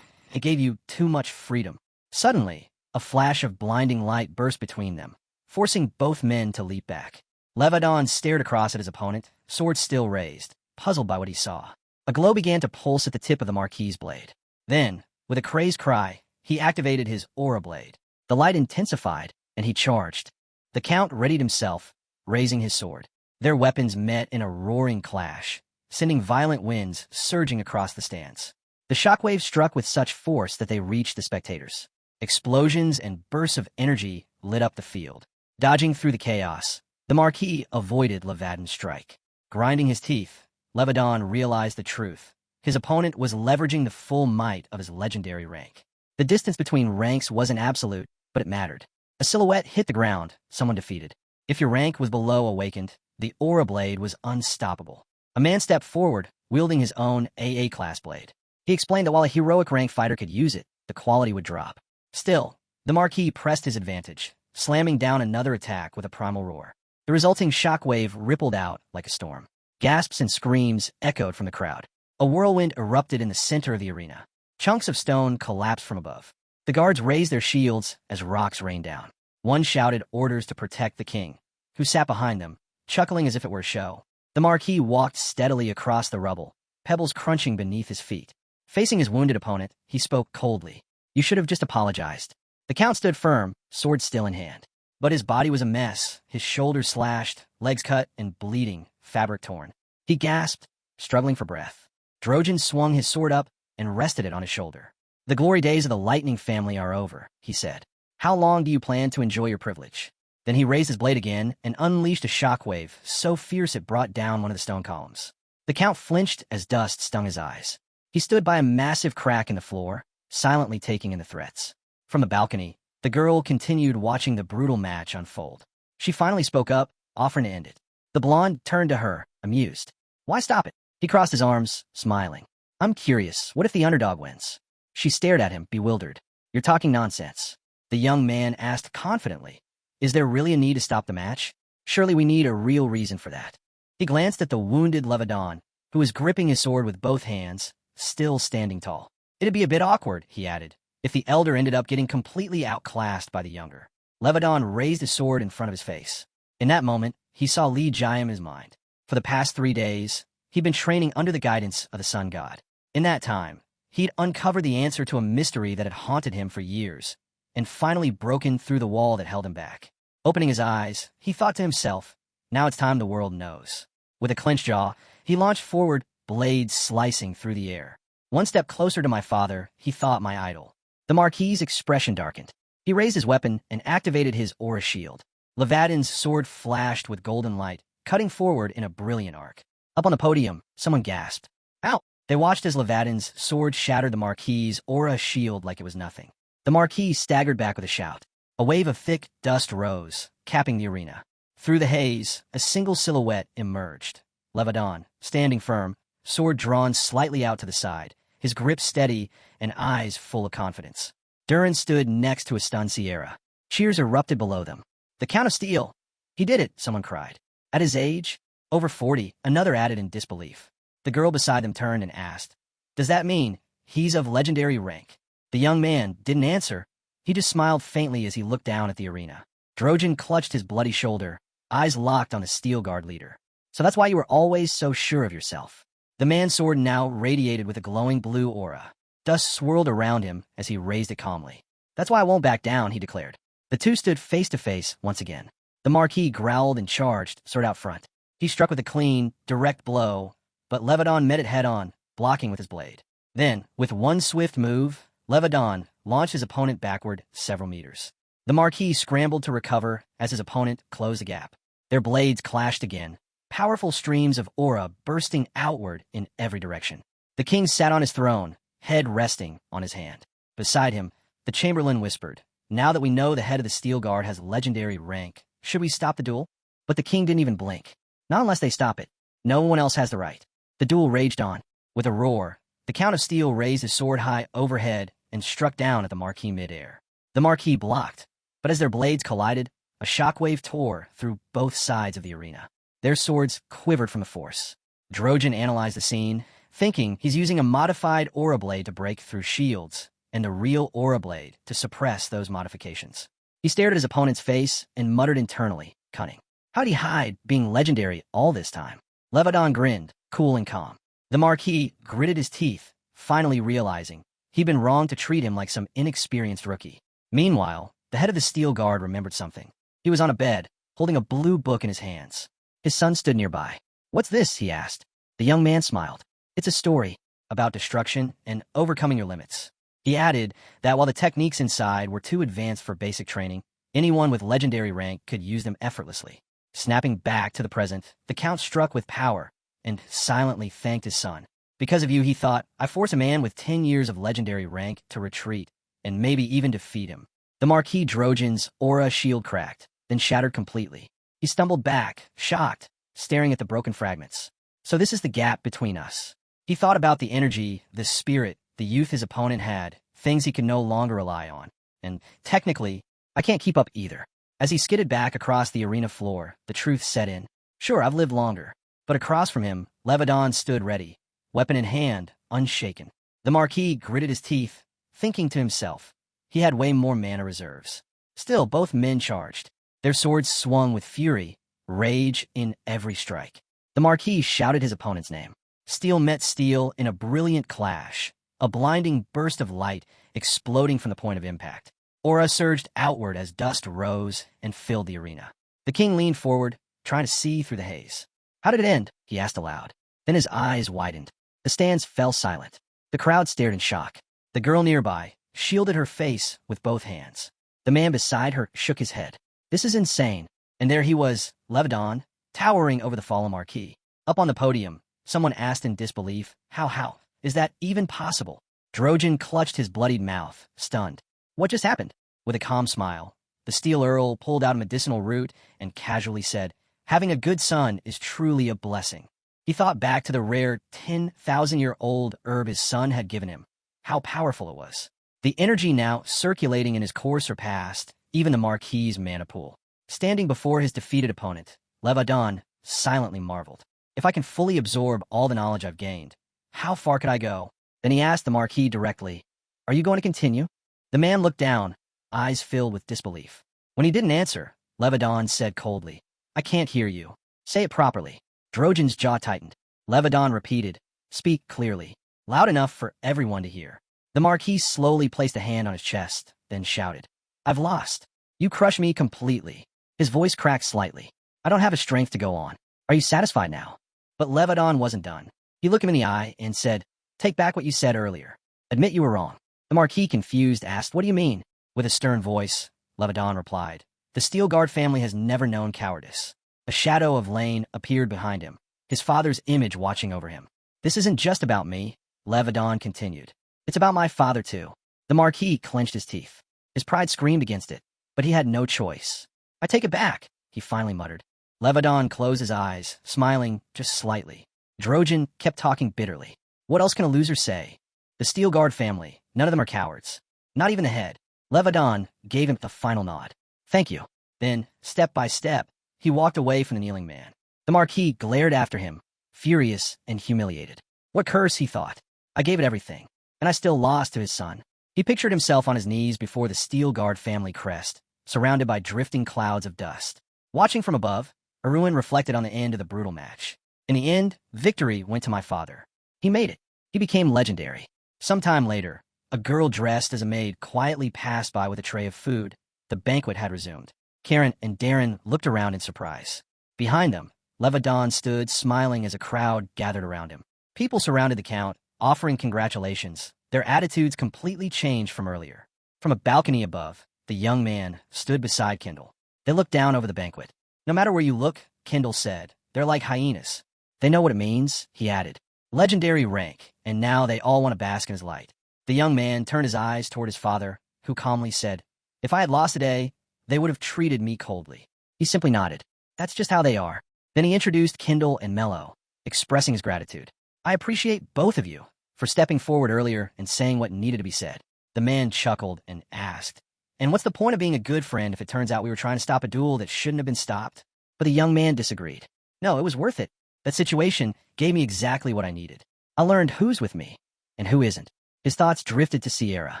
"It gave you too much freedom." Suddenly, a flash of blinding light burst between them, forcing both men to leap back. Levedon stared across at his opponent, sword still raised, puzzled by what he saw. A glow began to pulse at the tip of the Marquis's blade. Then, with a crazed cry, he activated his aura blade. The light intensified, and he charged. The count readied himself, raising his sword. Their weapons met in a roaring clash, sending violent winds surging across the stands. The shockwaves struck with such force that they reached the spectators. Explosions and bursts of energy lit up the field. Dodging through the chaos, the Marquis avoided Levedon's strike. Grinding his teeth, Levedon realized the truth. His opponent was leveraging the full might of his legendary rank. The distance between ranks wasn't absolute, but it mattered. A silhouette hit the ground, someone defeated. If your rank was below awakened, the aura blade was unstoppable. A man stepped forward, wielding his own AA-class blade. He explained that while a heroic rank fighter could use it, the quality would drop. Still, the Marquis pressed his advantage, slamming down another attack with a primal roar. The resulting shockwave rippled out like a storm. Gasps and screams echoed from the crowd. A whirlwind erupted in the center of the arena. Chunks of stone collapsed from above. The guards raised their shields as rocks rained down. One shouted orders to protect the king, who sat behind them, chuckling as if it were a show. The Marquis walked steadily across the rubble, pebbles crunching beneath his feet. Facing his wounded opponent, he spoke coldly. You should have just apologized. The Count stood firm, sword still in hand. But his body was a mess, his shoulders slashed, legs cut and bleeding, fabric torn. He gasped, struggling for breath. Drojan swung his sword up and rested it on his shoulder. The glory days of the Lightning family are over, he said. How long do you plan to enjoy your privilege? Then he raised his blade again and unleashed a shockwave so fierce it brought down one of the stone columns. The Count flinched as dust stung his eyes. He stood by a massive crack in the floor, silently taking in the threats. From the balcony, the girl continued watching the brutal match unfold. She finally spoke up, offering to end it. The blonde turned to her, amused. Why stop it? He crossed his arms, smiling. I'm curious, what if the underdog wins? She stared at him, bewildered. You're talking nonsense. The young man asked confidently. Is there really a need to stop the match? Surely we need a real reason for that. He glanced at the wounded Levadon, who was gripping his sword with both hands, still standing tall. It'd be a bit awkward, he added, if the elder ended up getting completely outclassed by the younger. Levadon raised his sword in front of his face. In that moment, he saw Li Jiam in his mind. For the past 3 days, he'd been training under the guidance of the sun god. In that time, he'd uncovered the answer to a mystery that had haunted him for years, and finally broken through the wall that held him back. Opening his eyes, he thought to himself, now it's time the world knows. With a clenched jaw, he launched forward, blades slicing through the air. One step closer to my father, he thought, my idol. The Marquis's expression darkened. He raised his weapon and activated his aura shield. Levadin's sword flashed with golden light, cutting forward in a brilliant arc. Up on the podium, someone gasped. Ow! They watched as Levadin's sword shattered the Marquis's aura shield like it was nothing. The Marquis staggered back with a shout. A wave of thick dust rose, capping the arena. Through the haze, a single silhouette emerged. Levadon, standing firm, sword drawn slightly out to the side, his grip steady and eyes full of confidence. Durin stood next to a stunned Sierra. Cheers erupted below them. The Count of Steel! He did it, someone cried. At his age, over 40, another added in disbelief. The girl beside them turned and asked, Does that mean he's of legendary rank? The young man didn't answer. He just smiled faintly as he looked down at the arena. Drojan clutched his bloody shoulder, eyes locked on the Steel Guard leader. So that's why you were always so sure of yourself. The man's sword now radiated with a glowing blue aura. Dust swirled around him as he raised it calmly. That's why I won't back down, he declared. The two stood face to face once again. The Marquis growled and charged, sword out front. He struck with a clean, direct blow, but Levadon met it head-on, blocking with his blade. Then, with one swift move, Levadon launched his opponent backward several meters. The Marquis scrambled to recover as his opponent closed the gap. Their blades clashed again, powerful streams of aura bursting outward in every direction. The king sat on his throne, head resting on his hand. Beside him, the Chamberlain whispered, Now that we know the head of the Steel Guard has legendary rank, should we stop the duel? But the king didn't even blink. Not unless they stop it. No one else has the right. The duel raged on. With a roar, the Count of Steel raised his sword high overhead and struck down at the Marquis midair. The Marquis blocked, but as their blades collided, a shockwave tore through both sides of the arena. Their swords quivered from the force. Drojan analyzed the scene, thinking he's using a modified aura blade to break through shields, and a real aura blade to suppress those modifications. He stared at his opponent's face and muttered internally, cunning. How'd he hide being legendary all this time? Levadon grinned, cool and calm. The Marquis gritted his teeth, finally realizing he'd been wrong to treat him like some inexperienced rookie. Meanwhile, the head of the Steel Guard remembered something. He was on a bed, holding a blue book in his hands. His son stood nearby. What's this? He asked. The young man smiled. It's a story about destruction and overcoming your limits. He added that while the techniques inside were too advanced for basic training, anyone with legendary rank could use them effortlessly. Snapping back to the present, the Count struck with power and silently thanked his son. Because of you, he thought, I force a man with 10 years of legendary rank to retreat and maybe even defeat him. The Marquis Drojan's aura shield cracked, then shattered completely. He stumbled back, shocked, staring at the broken fragments. So this is the gap between us. He thought about the energy, the spirit, the youth his opponent had, things he could no longer rely on. And technically, I can't keep up either. As he skidded back across the arena floor, the truth set in. Sure, I've lived longer. But across from him, Levadon stood ready, weapon in hand, unshaken. The Marquis gritted his teeth, thinking to himself, he had way more mana reserves. Still, both men charged. Their swords swung with fury, rage in every strike. The Marquis shouted his opponent's name. Steel met steel in a brilliant clash, a blinding burst of light exploding from the point of impact. Aura surged outward as dust rose and filled the arena. The king leaned forward, trying to see through the haze. How did it end? He asked aloud. Then his eyes widened. The stands fell silent. The crowd stared in shock. The girl nearby shielded her face with both hands. The man beside her shook his head. This is insane. And there he was, Levadon, towering over the fallen Marquis. Up on the podium, someone asked in disbelief, how is that even possible? Drojan clutched his bloodied mouth, stunned. What just happened? With a calm smile, the Steel Earl pulled out a medicinal root and casually said, having a good son is truly a blessing. He thought back to the rare 10,000-year-old herb his son had given him. How powerful it was. The energy now circulating in his core surpassed even the Marquis's mana pool. Standing before his defeated opponent, Levadon silently marveled. If I can fully absorb all the knowledge I've gained, how far could I go? Then he asked the Marquis directly, are you going to continue? The man looked down, eyes filled with disbelief. When he didn't answer, Levadon said coldly, I can't hear you. Say it properly. Drojan's jaw tightened. Levadon repeated, speak clearly, loud enough for everyone to hear. The Marquis slowly placed a hand on his chest, then shouted, I've lost. You crush me completely. His voice cracked slightly. I don't have a strength to go on. Are you satisfied now? But Levadon wasn't done. He looked him in the eye and said, take back what you said earlier. Admit you were wrong. The Marquis, confused, asked, what do you mean? With a stern voice, Levadon replied, the Steel Guard family has never known cowardice. A shadow of Lane appeared behind him, his father's image watching over him. This isn't just about me, Levadon continued. It's about my father too. The Marquis clenched his teeth. His pride screamed against it, but he had no choice. I take it back, he finally muttered. Levadon closed his eyes, smiling just slightly. Drojan kept talking bitterly. What else can a loser say? The Steel Guard family, none of them are cowards. Not even the head. Levadon gave him the final nod. Thank you. Then, step by step, he walked away from the kneeling man. The Marquis glared after him, furious and humiliated. What curse, he thought. I gave it everything, and I still lost to his son. He pictured himself on his knees before the Steel Guard family crest, surrounded by drifting clouds of dust. Watching from above, Arun reflected on the end of the brutal match. In the end, victory went to my father. He made it. He became legendary. Sometime later, a girl dressed as a maid quietly passed by with a tray of food. The banquet had resumed. Kieran and Darren looked around in surprise. Behind them, Levadon stood smiling as a crowd gathered around him. People surrounded the count, offering congratulations. Their attitudes completely changed from earlier. From a balcony above, the young man stood beside Kendall. They looked down over the banquet. No matter where you look, Kendall said, they're like hyenas. They know what it means, he added. Legendary rank, and now they all want to bask in his light. The young man turned his eyes toward his father, who calmly said, if I had lost today, they would have treated me coldly. He simply nodded. That's just how they are. Then he introduced Kendall and Mello, expressing his gratitude. I appreciate both of you for stepping forward earlier and saying what needed to be said. The man chuckled and asked, and what's the point of being a good friend if it turns out we were trying to stop a duel that shouldn't have been stopped? But the young man disagreed. No, it was worth it. That situation gave me exactly what I needed. I learned who's with me and who isn't. His thoughts drifted to Sierra.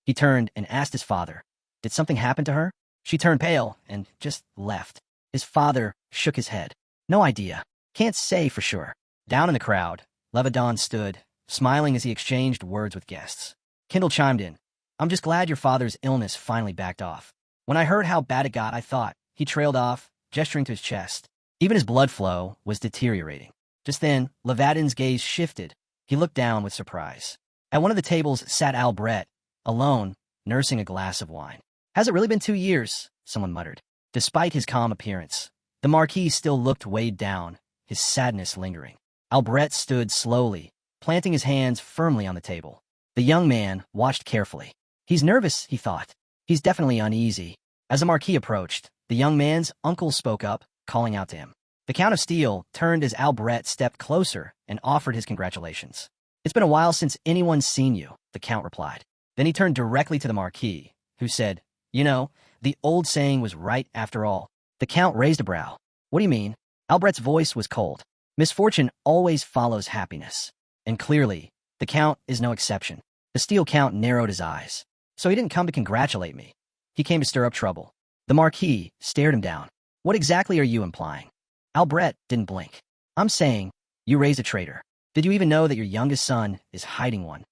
He turned and asked his father, did something happen to her? She turned pale and just left. His father shook his head. No idea. Can't say for sure. Down in the crowd, Levadon stood, smiling as he exchanged words with guests. Kendall chimed in. I'm just glad your father's illness finally backed off. When I heard how bad it got, I thought. He trailed off, gesturing to his chest. Even his blood flow was deteriorating. Just then, Levadon's gaze shifted. He looked down with surprise. At one of the tables sat Albret, alone, nursing a glass of wine. Has it really been 2 years? Someone muttered. Despite his calm appearance, the Marquis still looked weighed down, his sadness lingering. Albret stood slowly, planting his hands firmly on the table. The young man watched carefully. He's nervous, he thought. He's definitely uneasy. As the Marquis approached, the young man's uncle spoke up, calling out to him. The Count of Steel turned as Albret stepped closer and offered his congratulations. It's been a while since anyone's seen you, the Count replied. Then he turned directly to the Marquis, who said, you know, the old saying was right after all. The Count raised a brow. What do you mean? Albret's voice was cold. Misfortune always follows happiness. And clearly, the Count is no exception. The Steel Count narrowed his eyes. So he didn't come to congratulate me. He came to stir up trouble. The Marquis stared him down. What exactly are you implying? Albret didn't blink. I'm saying, you raised a traitor. Did you even know that your youngest son is hiding one?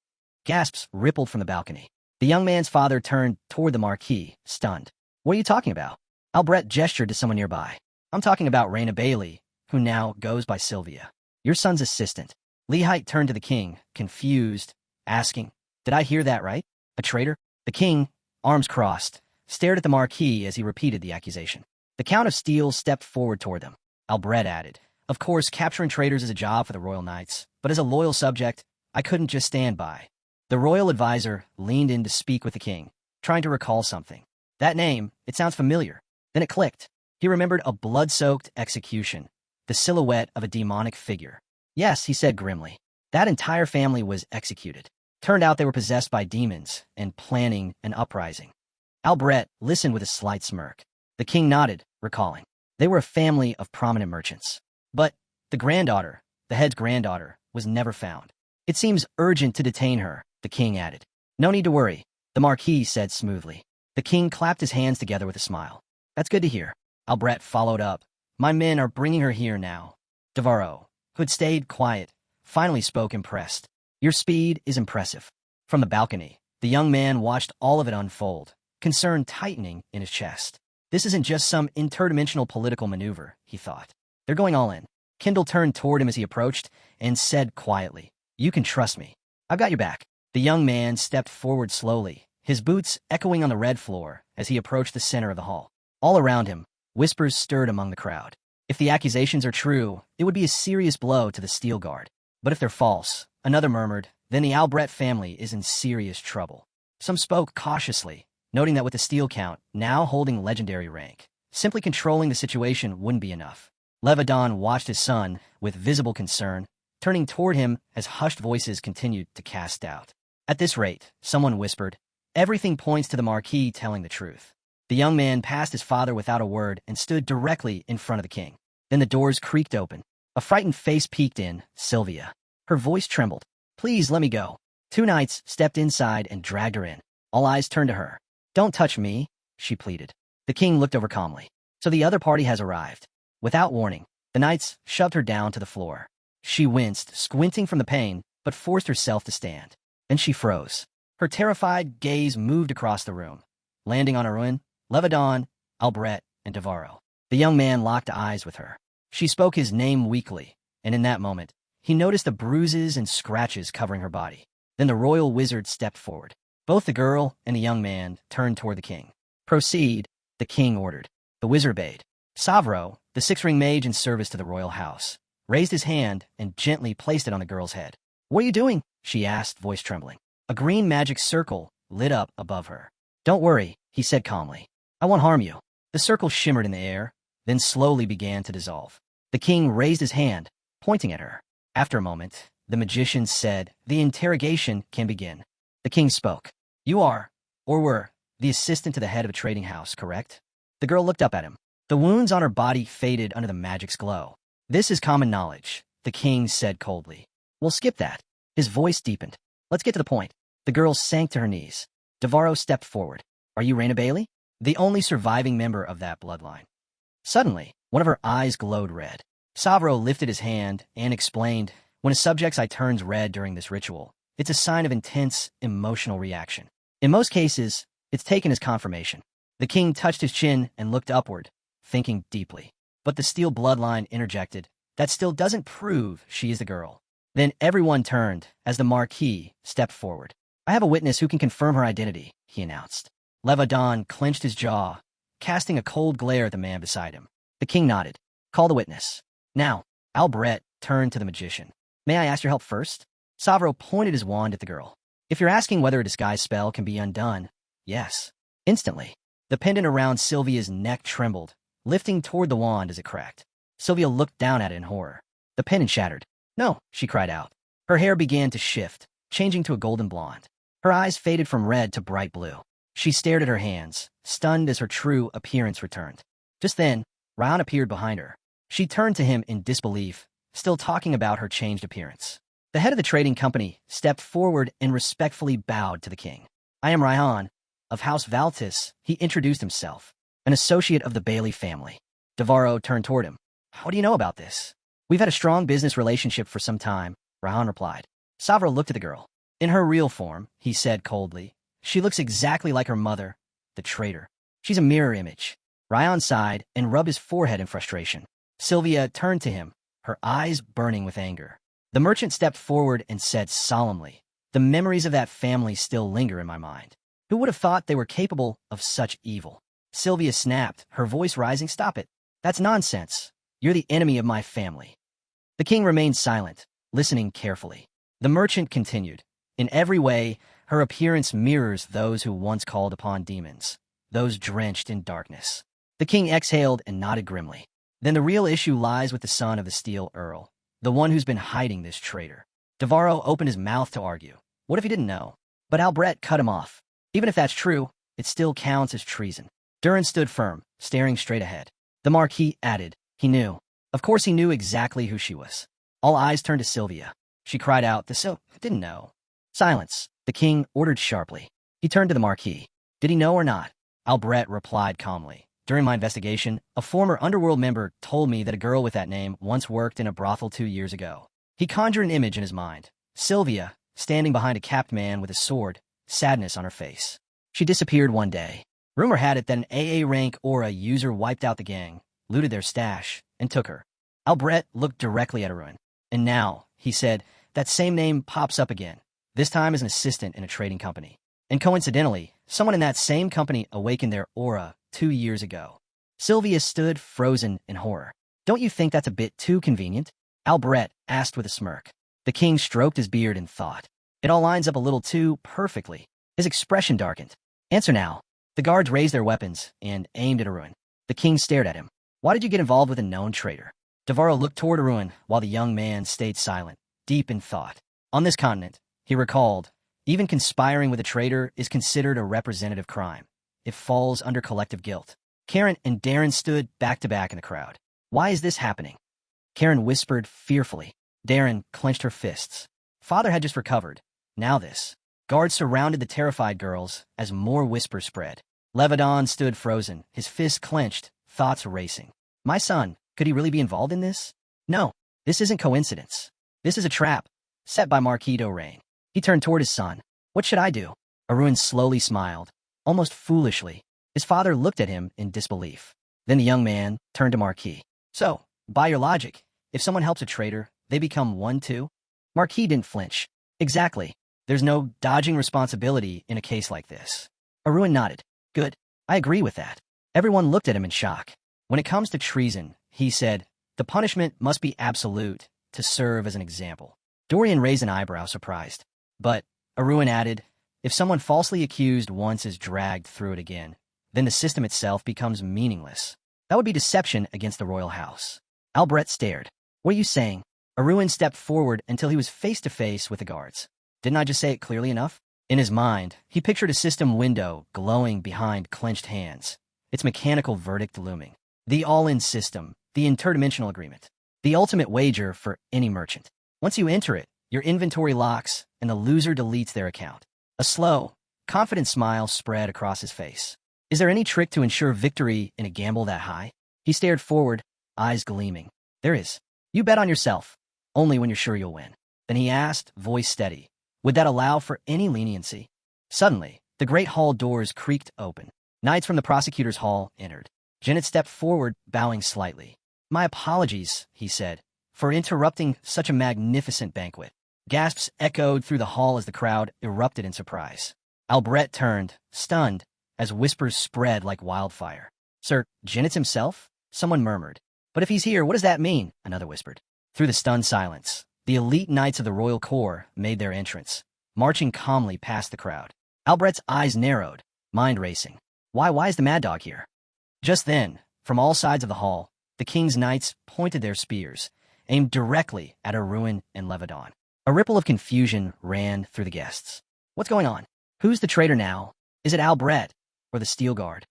Gasps rippled from the balcony. The young man's father turned toward the Marquis, stunned. What are you talking about? Albret gestured to someone nearby. I'm talking about Raina Bailey, who now goes by Sylvia. Your son's assistant. Lehite turned to the king, confused, asking, did I hear that right? A traitor? The king, arms crossed, stared at the Marquis as he repeated the accusation. The Count of Steel stepped forward toward them. Albret added, of course, capturing traitors is a job for the Royal Knights, but as a loyal subject, I couldn't just stand by. The royal advisor leaned in to speak with the king, trying to recall something. That name, it sounds familiar. Then it clicked. He remembered a blood-soaked execution, the silhouette of a demonic figure. Yes, he said grimly. That entire family was executed. Turned out they were possessed by demons and planning an uprising. Albret listened with a slight smirk. The king nodded, recalling. They were a family of prominent merchants. But the granddaughter, the head's granddaughter, was never found. It seems urgent to detain her, the king added. No need to worry, the Marquis said smoothly. The king clapped his hands together with a smile. That's good to hear. Albret followed up. My men are bringing her here now. Devarro, who had stayed quiet, finally spoke impressed. Your speed is impressive. From the balcony, the young man watched all of it unfold, concern tightening in his chest. This isn't just some interdimensional political maneuver, he thought. They're going all in. Kendall turned toward him as he approached and said quietly, you can trust me. I've got your back. The young man stepped forward slowly, his boots echoing on the red floor as he approached the center of the hall. All around him, whispers stirred among the crowd. If the accusations are true, it would be a serious blow to the Steel Guard. But if they're false, another murmured, then the Albret family is in serious trouble. Some spoke cautiously, noting that with the Steel Count now holding legendary rank, simply controlling the situation wouldn't be enough. Levadon watched his son with visible concern, turning toward him as hushed voices continued to cast doubt. At this rate, someone whispered, everything points to the Marquis telling the truth. The young man passed his father without a word and stood directly in front of the king. Then the doors creaked open. A frightened face peeked in, Sylvia. Her voice trembled. Please let me go. Two knights stepped inside and dragged her in. All eyes turned to her. Don't touch me, she pleaded. The king looked over calmly. So the other party has arrived. Without warning, the knights shoved her down to the floor. She winced, squinting from the pain, but forced herself to stand. Then she froze. Her terrified gaze moved across the room, landing on Arun, Levadon, Albret, and Devarro. The young man locked eyes with her. She spoke his name weakly, and in that moment, he noticed the bruises and scratches covering her body. Then the royal wizard stepped forward. Both the girl and the young man turned toward the king. Proceed, the king ordered. The wizard obeyed. Savro, the six-ring mage in service to the royal house, raised his hand and gently placed it on the girl's head. What are you doing? She asked, voice trembling. A green magic circle lit up above her. Don't worry, he said calmly. I won't harm you. The circle shimmered in the air, then slowly began to dissolve. The king raised his hand, pointing at her. After a moment, the magician said, the interrogation can begin. The king spoke. You are, or were, the assistant to the head of a trading house, correct? The girl looked up at him. The wounds on her body faded under the magic's glow. This is common knowledge, the king said coldly. We'll skip that. His voice deepened. Let's get to the point. The girl sank to her knees. Devarro stepped forward. Are you Raina Bailey? The only surviving member of that bloodline. Suddenly, one of her eyes glowed red. Savro lifted his hand and explained, when a subject's eye turns red during this ritual, it's a sign of intense, emotional reaction. In most cases, it's taken as confirmation. The king touched his chin and looked upward, thinking deeply. But the Steel bloodline interjected, that still doesn't prove she is the girl. Then everyone turned as the Marquis stepped forward. I have a witness who can confirm her identity, he announced. Levadon clenched his jaw, casting a cold glare at the man beside him. The king nodded. Call the witness. Now, Albret turned to the magician. May I ask your help first? Savro pointed his wand at the girl. If you're asking whether a disguise spell can be undone, yes. Instantly, the pendant around Sylvia's neck trembled, lifting toward the wand as it cracked. Sylvia looked down at it in horror. The pendant shattered. No, she cried out. Her hair began to shift, changing to a golden blonde. Her eyes faded from red to bright blue. She stared at her hands, stunned as her true appearance returned. Just then, Ryan appeared behind her. She turned to him in disbelief, still talking about her changed appearance. The head of the trading company stepped forward and respectfully bowed to the king. I am Raihan, of House Valtis, he introduced himself, an associate of the Bailey family. Devarro turned toward him. What do you know about this? We've had a strong business relationship for some time, Raihan replied. Savra looked at the girl. In her real form, he said coldly, she looks exactly like her mother, the traitor. She's a mirror image. Raihan sighed and rubbed his forehead in frustration. Sylvia turned to him, her eyes burning with anger. The merchant stepped forward and said solemnly, the memories of that family still linger in my mind. Who would have thought they were capable of such evil? Sylvia snapped, her voice rising. Stop it. That's nonsense. You're the enemy of my family. The king remained silent, listening carefully. The merchant continued. In every way, her appearance mirrors those who once called upon demons, those drenched in darkness. The king exhaled and nodded grimly. Then the real issue lies with the son of the Steel Earl, the one who's been hiding this traitor. Devarro opened his mouth to argue. What if he didn't know? But Albret cut him off. Even if that's true, it still counts as treason. Durin stood firm, staring straight ahead. The Marquis added, he knew. Of course he knew exactly who she was. All eyes turned to Sylvia. She cried out, didn't know. Silence, the king ordered sharply. He turned to the Marquis. Did he know or not? Albret replied calmly. During my investigation, a former underworld member told me that a girl with that name once worked in a brothel 2 years ago. He conjured an image in his mind. Sylvia, standing behind a capped man with a sword, sadness on her face. She disappeared one day. Rumor had it that an AA rank aura user wiped out the gang, looted their stash, and took her. Albret looked directly at Arun. And now, he said, that same name pops up again, this time as an assistant in a trading company. And coincidentally, someone in that same company awakened their aura 2 years ago. Sylvia stood frozen in horror. Don't you think that's a bit too convenient? Albret asked with a smirk. The king stroked his beard in thought. It all lines up a little too perfectly. His expression darkened. Answer now. The guards raised their weapons and aimed at Arun. The king stared at him. Why did you get involved with a known traitor? Devarro looked toward Arun while the young man stayed silent, deep in thought. On this continent, he recalled, even conspiring with a traitor is considered a representative crime. It falls under collective guilt. Kieran and Darren stood back to back in the crowd. Why is this happening? Kieran whispered fearfully. Darren clenched her fists. Father had just recovered. Now this. Guards surrounded the terrified girls as more whispers spread. Levadon stood frozen, his fists clenched, thoughts racing. My son, could he really be involved in this? No, this isn't coincidence. This is a trap, set by Marquis Dorain. He turned toward his son. What should I do? Arun slowly smiled, almost foolishly. His father looked at him in disbelief. Then the young man turned to Marquis. So, by your logic, if someone helps a traitor, they become one too? Marquis didn't flinch. Exactly. There's no dodging responsibility in a case like this. Arun nodded. Good. I agree with that. Everyone looked at him in shock. When it comes to treason, he said, the punishment must be absolute to serve as an example. Dorian raised an eyebrow, surprised. But, Arun added, if someone falsely accused once is dragged through it again, then the system itself becomes meaningless. That would be deception against the royal house. Albret stared. What are you saying? Arun stepped forward until he was face to face with the guards. Didn't I just say it clearly enough? In his mind, he pictured a system window glowing behind clenched hands, its mechanical verdict looming. The all-in system, the interdimensional agreement, the ultimate wager for any merchant. Once you enter it, your inventory locks and the loser deletes their account. A slow, confident smile spread across his face. Is there any trick to ensure victory in a gamble that high? He stared forward, eyes gleaming. There is. You bet on yourself, only when you're sure you'll win. Then he asked, voice steady, would that allow for any leniency? Suddenly, the great hall doors creaked open. Knights from the prosecutor's hall entered. Janet stepped forward, bowing slightly. My apologies, he said, for interrupting such a magnificent banquet. Gasps echoed through the hall as the crowd erupted in surprise. Albret turned, stunned, as whispers spread like wildfire. Sir, Janet's himself? Someone murmured. But if he's here, what does that mean? Another whispered. Through the stunned silence, the elite knights of the royal corps made their entrance, marching calmly past the crowd. Albret's eyes narrowed, mind racing. Why is the mad dog here? Just then, from all sides of the hall, the king's knights pointed their spears, aimed directly at Arun and Levadon. A ripple of confusion ran through the guests. What's going on? Who's the traitor now? Is it Albret or the Steel Guard?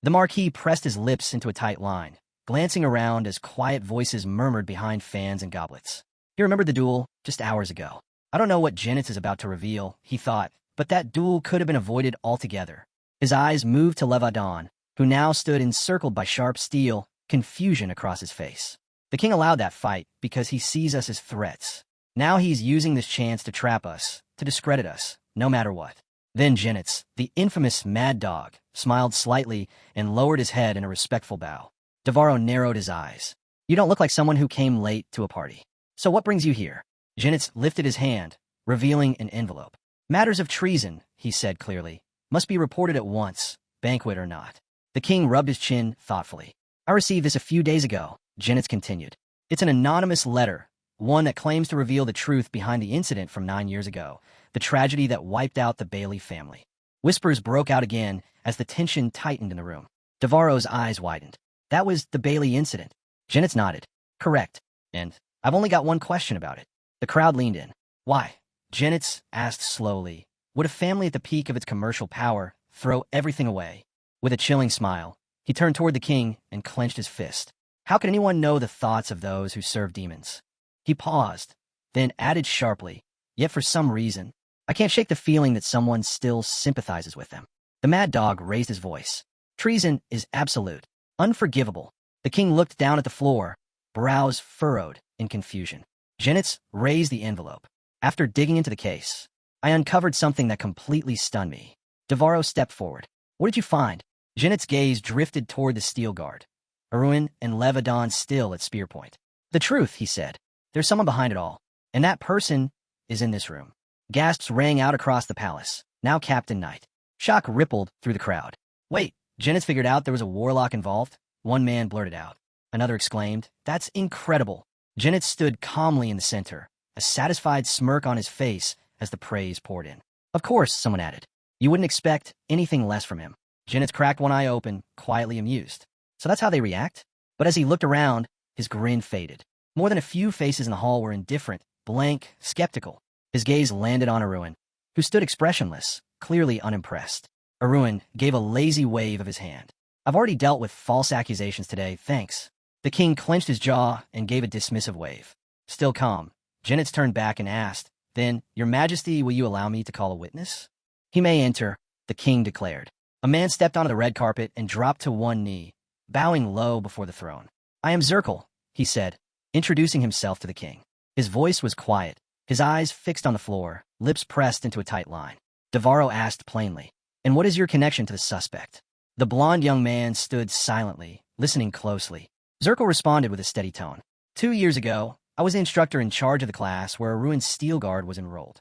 The Marquis pressed his lips into a tight line, glancing around as quiet voices murmured behind fans and goblets. He remembered the duel just hours ago. I don't know what Janet's is about to reveal, he thought, but that duel could have been avoided altogether. His eyes moved to Levadon, who now stood encircled by sharp steel, confusion across his face. The king allowed that fight because he sees us as threats. Now he's using this chance to trap us, to discredit us, no matter what. Then Janet's, the infamous mad dog, smiled slightly and lowered his head in a respectful bow. Devarro narrowed his eyes. You don't look like someone who came late to a party. So what brings you here? Janet's lifted his hand, revealing an envelope. Matters of treason, he said clearly, must be reported at once, banquet or not. The king rubbed his chin thoughtfully. I received this a few days ago, Janet's continued. It's an anonymous letter, one that claims to reveal the truth behind the incident from 9 years ago, the tragedy that wiped out the Bailey family. Whispers broke out again as the tension tightened in the room. Devarro's eyes widened. That was the Bailey incident. Janet's nodded. Correct. And I've only got one question about it. The crowd leaned in. Why? Janet's asked slowly. Would a family at the peak of its commercial power throw everything away? With a chilling smile, he turned toward the king and clenched his fist. How can anyone know the thoughts of those who serve demons? He paused, then added sharply, yet for some reason, I can't shake the feeling that someone still sympathizes with them. The mad dog raised his voice. Treason is absolute, unforgivable. The king looked down at the floor, brows furrowed in confusion. Janet's raised the envelope. After digging into the case, I uncovered something that completely stunned me. Devarro stepped forward. What did you find? Janet's gaze drifted toward the steel guard. Arun and Levadon still at spear point. The truth, he said. There's someone behind it all. And that person is in this room. Gasps rang out across the palace. Now Captain Knight. Shock rippled through the crowd. Wait, Janet's figured out there was a warlock involved? One man blurted out. Another exclaimed, That's incredible. Janet stood calmly in the center, a satisfied smirk on his face as the praise poured in. Of course, someone added. You wouldn't expect anything less from him. Janet cracked one eye open, quietly amused. So that's how they react? But as he looked around, his grin faded. More than a few faces in the hall were indifferent, blank, skeptical. His gaze landed on Arun, who stood expressionless, clearly unimpressed. Arun gave a lazy wave of his hand. I've already dealt with false accusations today, thanks. The king clenched his jaw and gave a dismissive wave. Still calm, Janet's turned back and asked, Then, Your Majesty, will you allow me to call a witness? He may enter, the king declared. A man stepped onto the red carpet and dropped to one knee, bowing low before the throne. I am Zirkle, he said, introducing himself to the king. His voice was quiet, his eyes fixed on the floor, lips pressed into a tight line. Devarro asked plainly, And what is your connection to the suspect? The blond young man stood silently, listening closely. Zirkle responded with a steady tone. 2 years ago, I was the instructor in charge of the class where a ruined steel guard was enrolled.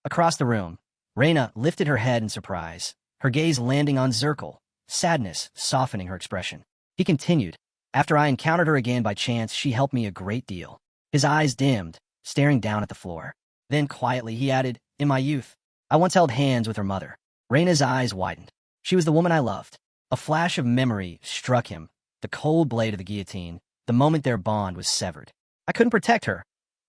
Across the room, Reyna lifted her head in surprise, her gaze landing on Zirkle, sadness softening her expression. He continued, After I encountered her again by chance, she helped me a great deal. His eyes dimmed, staring down at the floor. Then quietly he added, In my youth, I once held hands with her mother. Reyna's eyes widened. She was the woman I loved. A flash of memory struck him, the cold blade of the guillotine, the moment their bond was severed. I couldn't protect her.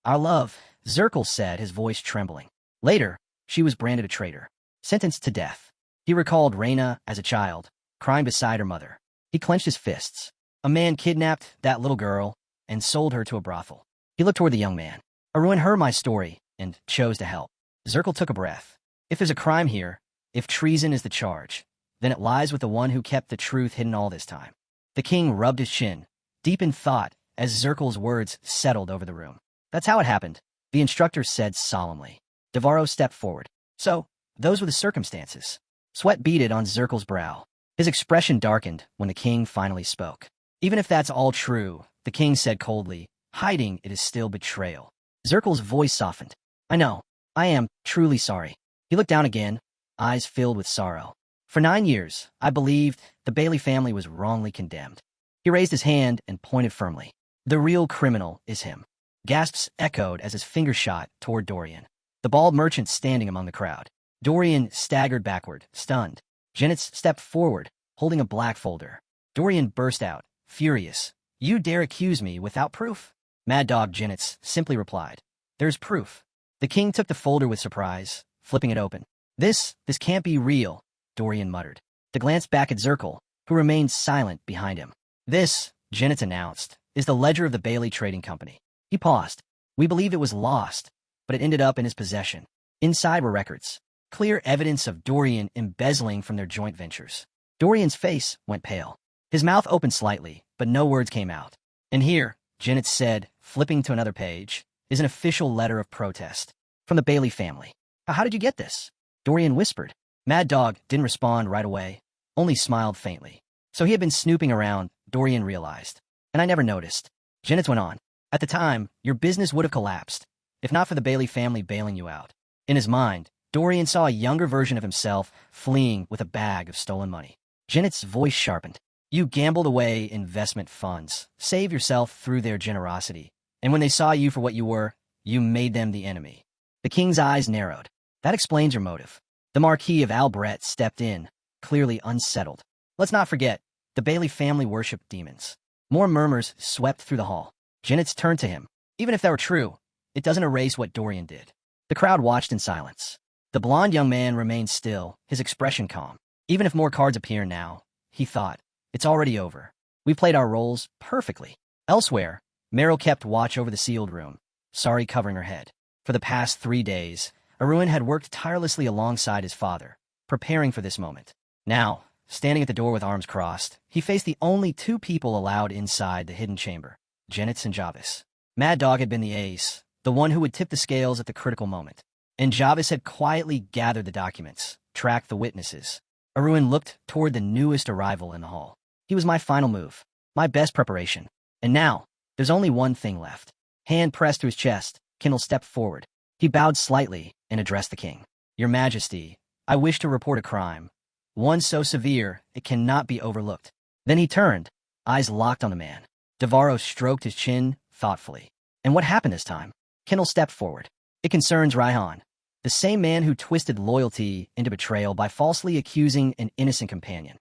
Our love, Zirkle said, his voice trembling. Later, she was branded a traitor, sentenced to death. He recalled Reyna as a child, crying beside her mother. He clenched his fists. A man kidnapped that little girl and sold her to a brothel. He looked toward the young man. Arun heard my story and chose to help. Zirkle took a breath. If there's a crime here, if treason is the charge, then it lies with the one who kept the truth hidden all this time. The king rubbed his chin, deep in thought, as Zirkle's words settled over the room. That's how it happened, the instructor said solemnly. Devarro stepped forward. So, those were the circumstances. Sweat beaded on Zirkle's brow. His expression darkened when the king finally spoke. Even if that's all true, the king said coldly, hiding it is still betrayal. Zirkle's voice softened. I know. I am truly sorry. He looked down again, eyes filled with sorrow. For 9 years, I believed the Bailey family was wrongly condemned. He raised his hand and pointed firmly. The real criminal is him. Gasps echoed as his finger shot toward Dorian, the bald merchant standing among the crowd. Dorian staggered backward, stunned. Janet stepped forward, holding a black folder. Dorian burst out, furious. You dare accuse me without proof? Mad Dog Janet simply replied. There's proof. The king took the folder with surprise, flipping it open. This can't be real, Dorian muttered. To glance back at Zirkle, who remained silent behind him. This, Janet announced, is the ledger of the Bailey Trading Company. He paused. We believe it was lost, but it ended up in his possession. Inside were records, clear evidence of Dorian embezzling from their joint ventures. Dorian's face went pale. His mouth opened slightly, but no words came out. And here, Janet said, flipping to another page, is an official letter of protest. From the Bailey family. How did you get this? Dorian whispered. Mad Dog didn't respond right away, only smiled faintly. So he had been snooping around, Dorian realized. And I never noticed. Janet went on. At the time, your business would have collapsed, if not for the Bailey family bailing you out. In his mind, Dorian saw a younger version of himself fleeing with a bag of stolen money. Janet's voice sharpened. You gambled away investment funds, saved yourself through their generosity, and when they saw you for what you were, you made them the enemy. The king's eyes narrowed. That explains your motive. The Marquis of Albret stepped in, clearly unsettled. Let's not forget, the Bailey family worshipped demons. More murmurs swept through the hall. Janet turned to him. Even if that were true, it doesn't erase what Dorian did. The crowd watched in silence. The blond young man remained still, his expression calm. Even if more cards appear now, he thought, it's already over. We played our roles perfectly. Elsewhere, Meryl kept watch over the sealed room, Sari covering her head. For the past 3 days, Arun had worked tirelessly alongside his father, preparing for this moment. Now, standing at the door with arms crossed, he faced the only 2 people allowed inside the hidden chamber, Janet and Jarvis. Mad Dog had been the ace, the one who would tip the scales at the critical moment. And Jarvis had quietly gathered the documents, tracked the witnesses. Arun looked toward the newest arrival in the hall. He was my final move, my best preparation. And now, there's only one thing left. Hand pressed to his chest, Kendall stepped forward. He bowed slightly and addressed the king. Your Majesty, I wish to report a crime. One so severe, it cannot be overlooked. Then he turned, eyes locked on the man. Devarro stroked his chin thoughtfully. And what happened this time? Kendall stepped forward. It concerns Raihan, the same man who twisted loyalty into betrayal by falsely accusing an innocent companion.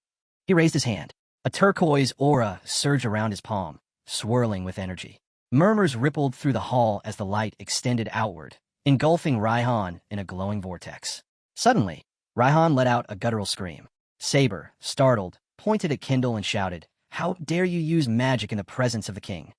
He raised his hand. A turquoise aura surged around his palm, swirling with energy. Murmurs rippled through the hall as the light extended outward, engulfing Raihan in a glowing vortex. Suddenly, Raihan let out a guttural scream. Saber, startled, pointed at Kendall and shouted, "How dare you use magic in the presence of the king?"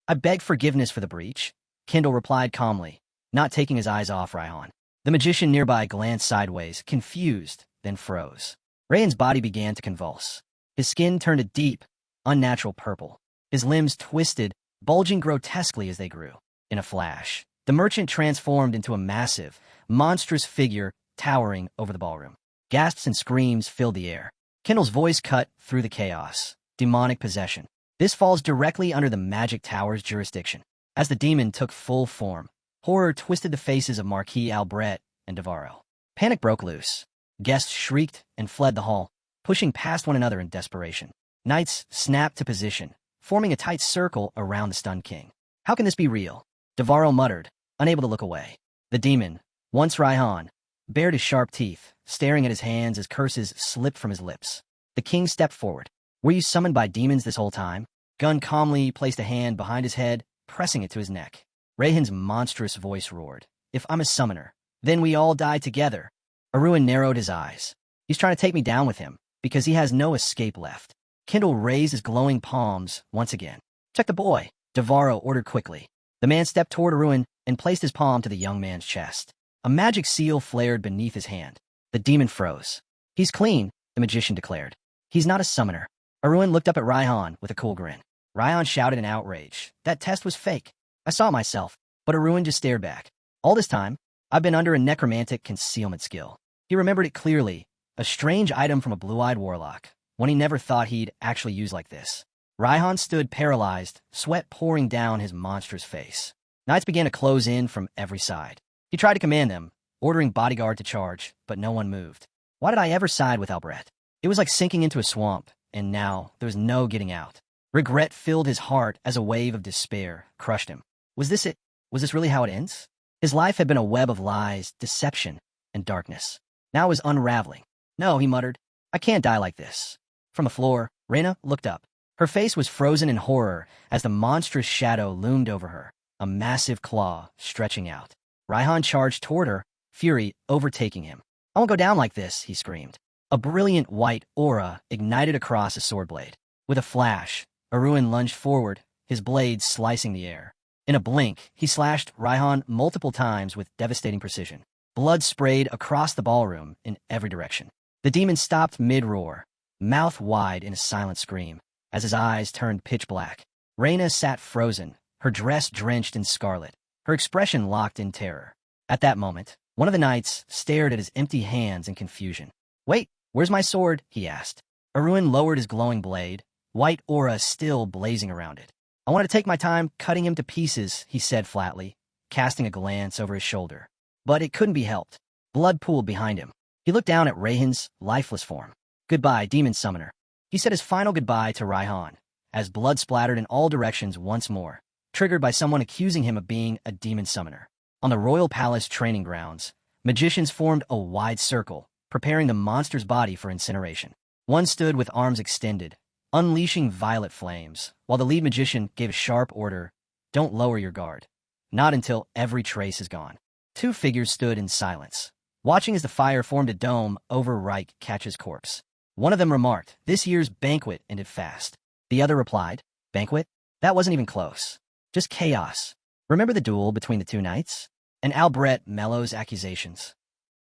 "I beg forgiveness for the breach," Kendall replied calmly, not taking his eyes off Raihan. The magician nearby glanced sideways, confused, then froze. Raihan's body began to convulse. His skin turned a deep, unnatural purple. His limbs twisted, bulging grotesquely as they grew. In a flash, the merchant transformed into a massive, monstrous figure towering over the ballroom. Gasps and screams filled the air. Kendall's voice cut through the chaos. Demonic possession. This falls directly under the Magic Tower's jurisdiction. As the demon took full form, horror twisted the faces of Marquis Albret and Devarro. Panic broke loose. Guests shrieked and fled the hall, pushing past one another in desperation. Knights snapped to position, forming a tight circle around the stunned king. How can this be real? Devarro muttered, unable to look away. The demon, once Raihan, bared his sharp teeth, staring at his hands as curses slipped from his lips. The king stepped forward. Were you summoned by demons this whole time? Gunn calmly placed a hand behind his head, pressing it to his neck. Raihan's monstrous voice roared. If I'm a summoner, then we all die together. Arun narrowed his eyes. He's trying to take me down with him, because he has no escape left. Kendall raised his glowing palms once again. Check the boy, Devarro ordered quickly. The man stepped toward Arun and placed his palm to the young man's chest. A magic seal flared beneath his hand. The demon froze. He's clean, the magician declared. He's not a summoner. Arun looked up at Raihan with a cool grin. Raihan shouted in outrage. That test was fake. I saw myself, but Arun just stared back. All this time, I've been under a necromantic concealment skill. He remembered it clearly, a strange item from a blue-eyed warlock, one he never thought he'd actually use like this. Raihan stood paralyzed, sweat pouring down his monstrous face. Knights began to close in from every side. He tried to command them, ordering bodyguard to charge, but no one moved. Why did I ever side with Albret? It was like sinking into a swamp, and now there was no getting out. Regret filled his heart as a wave of despair crushed him. Was this it? Was this really how it ends? His life had been a web of lies, deception, and darkness. Now it was unraveling. No, he muttered. I can't die like this. From the floor, Reyna looked up. Her face was frozen in horror as the monstrous shadow loomed over her, a massive claw stretching out. Raihan charged toward her, fury overtaking him. I won't go down like this, he screamed. A brilliant white aura ignited across a sword blade. With a flash, Arun lunged forward, his blade slicing the air. In a blink, he slashed Raihan multiple times with devastating precision. Blood sprayed across the ballroom in every direction. The demon stopped mid-roar, mouth wide in a silent scream, as his eyes turned pitch black. Reina sat frozen, her dress drenched in scarlet, her expression locked in terror. At that moment, one of the knights stared at his empty hands in confusion. "Wait, where's my sword?" he asked. Arun lowered his glowing blade, white aura still blazing around it. "I want to take my time cutting him to pieces," he said flatly, casting a glance over his shoulder. But it couldn't be helped. Blood pooled behind him. He looked down at Raihan's lifeless form. "Goodbye, demon summoner." He said his final goodbye to Raihan, as blood splattered in all directions once more, triggered by someone accusing him of being a demon summoner. On the royal palace training grounds, magicians formed a wide circle, preparing the monster's body for incineration. One stood with arms extended, unleashing violet flames, while the lead magician gave a sharp order, "Don't lower your guard. Not until every trace is gone." Two figures stood in silence, watching as the fire formed a dome over Reich Catch's corpse. One of them remarked, "This year's banquet ended fast." The other replied, "Banquet? That wasn't even close. Just chaos. Remember the duel between the two knights?" And Albrecht Mello's accusations.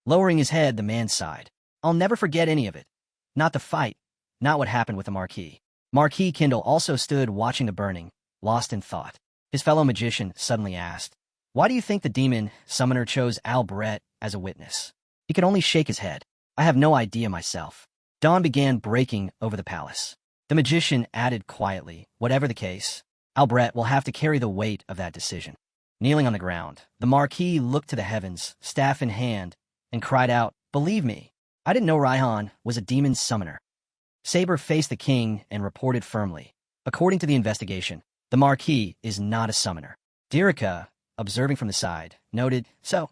Lowering his head, the man sighed. "I'll never forget any of it. Not the fight, not what happened with the Marquis." Marquis Kindle also stood watching the burning, lost in thought. His fellow magician suddenly asked, "Why do you think the demon summoner chose Albrecht as a witness?" He could only shake his head. "I have no idea myself." Dawn began breaking over the palace. The magician added quietly, "Whatever the case, Albrecht will have to carry the weight of that decision." Kneeling on the ground, the Marquis looked to the heavens, staff in hand, and cried out, "Believe me, I didn't know Raihan was a demon summoner." Saber faced the king and reported firmly, "According to the investigation, the Marquis is not a summoner." Dirika, observing from the side, noted, "So,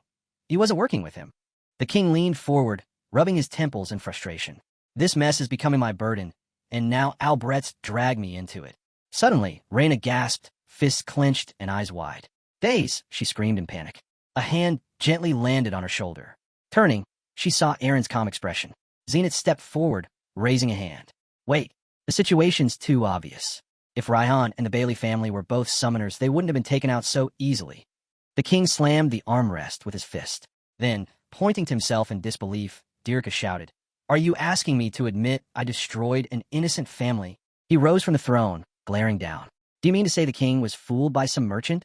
he wasn't working with him." The king leaned forward, rubbing his temples in frustration. "This mess is becoming my burden, and now Albrecht's dragged me into it." Suddenly, Reina gasped, fists clenched and eyes wide. "Days!" she screamed in panic. A hand gently landed on her shoulder. Turning, she saw Aaron's calm expression. Zenith stepped forward, raising a hand. "Wait, the situation's too obvious. If Raihan and the Bailey family were both summoners, they wouldn't have been taken out so easily." The king slammed the armrest with his fist. Then, pointing to himself in disbelief, Dirika shouted, "Are you asking me to admit I destroyed an innocent family?" He rose from the throne, glaring down. "Do you mean to say the king was fooled by some merchant?"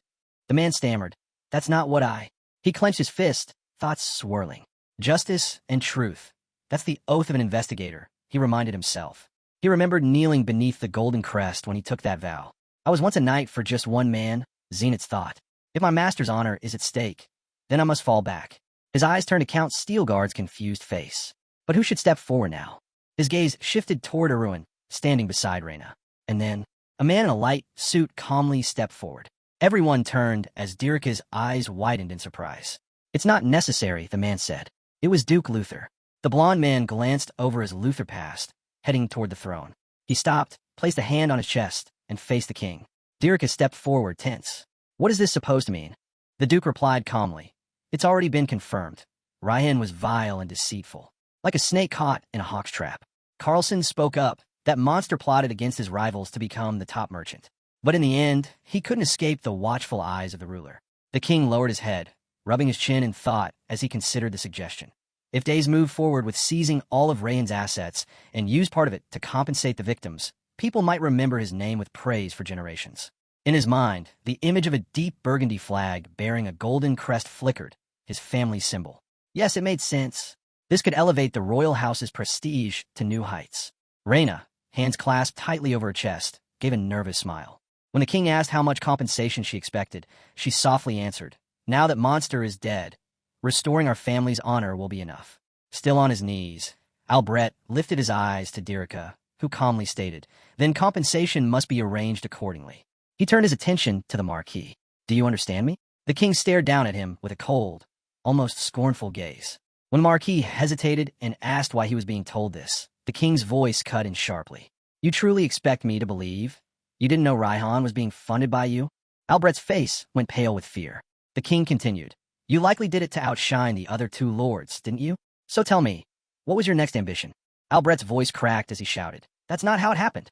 The man stammered, "That's not what I—" He clenched his fist, thoughts swirling. "Justice and truth. That's the oath of an investigator," he reminded himself. He remembered kneeling beneath the golden crest when he took that vow. "I was once a knight for just one man," Zenith thought. "If my master's honor is at stake, then I must fall back." His eyes turned to Count Steelguard's confused face. But who should step forward now? His gaze shifted toward Arun, standing beside Reina. And then, a man in a light suit calmly stepped forward. Everyone turned as Dirika's eyes widened in surprise. "It's not necessary," the man said. It was Duke Luther. The blond man glanced over his Luther past, heading toward the throne. He stopped, placed a hand on his chest, and faced the king. Dirika stepped forward, tense. "What is this supposed to mean?" The Duke replied calmly, "It's already been confirmed. Raihan was vile and deceitful, like a snake caught in a hawk's trap." Carlson spoke up. That monster plotted against his rivals to become the top merchant. But in the end, he couldn't escape the watchful eyes of the ruler. The king lowered his head, rubbing his chin in thought as he considered the suggestion. If Days moved forward with seizing all of Raihan's assets and used part of it to compensate the victims, people might remember his name with praise for generations. In his mind, the image of a deep burgundy flag bearing a golden crest flickered, his family symbol. Yes, it made sense. This could elevate the royal house's prestige to new heights. Reina, hands clasped tightly over her chest, gave a nervous smile. When the king asked how much compensation she expected, she softly answered, "Now that Monster is dead, restoring our family's honor will be enough." Still on his knees, Albrecht lifted his eyes to Dirika, who calmly stated, "Then compensation must be arranged accordingly." He turned his attention to the Marquis. "Do you understand me?" The king stared down at him with a cold, almost scornful gaze. When Marquis hesitated and asked why he was being told this, the king's voice cut in sharply. "You truly expect me to believe you didn't know Raihan was being funded by you?" Albrecht's face went pale with fear. The king continued, "You likely did it to outshine the other two lords, didn't you? So tell me, what was your next ambition?" Albrecht's voice cracked as he shouted, "That's not how it happened."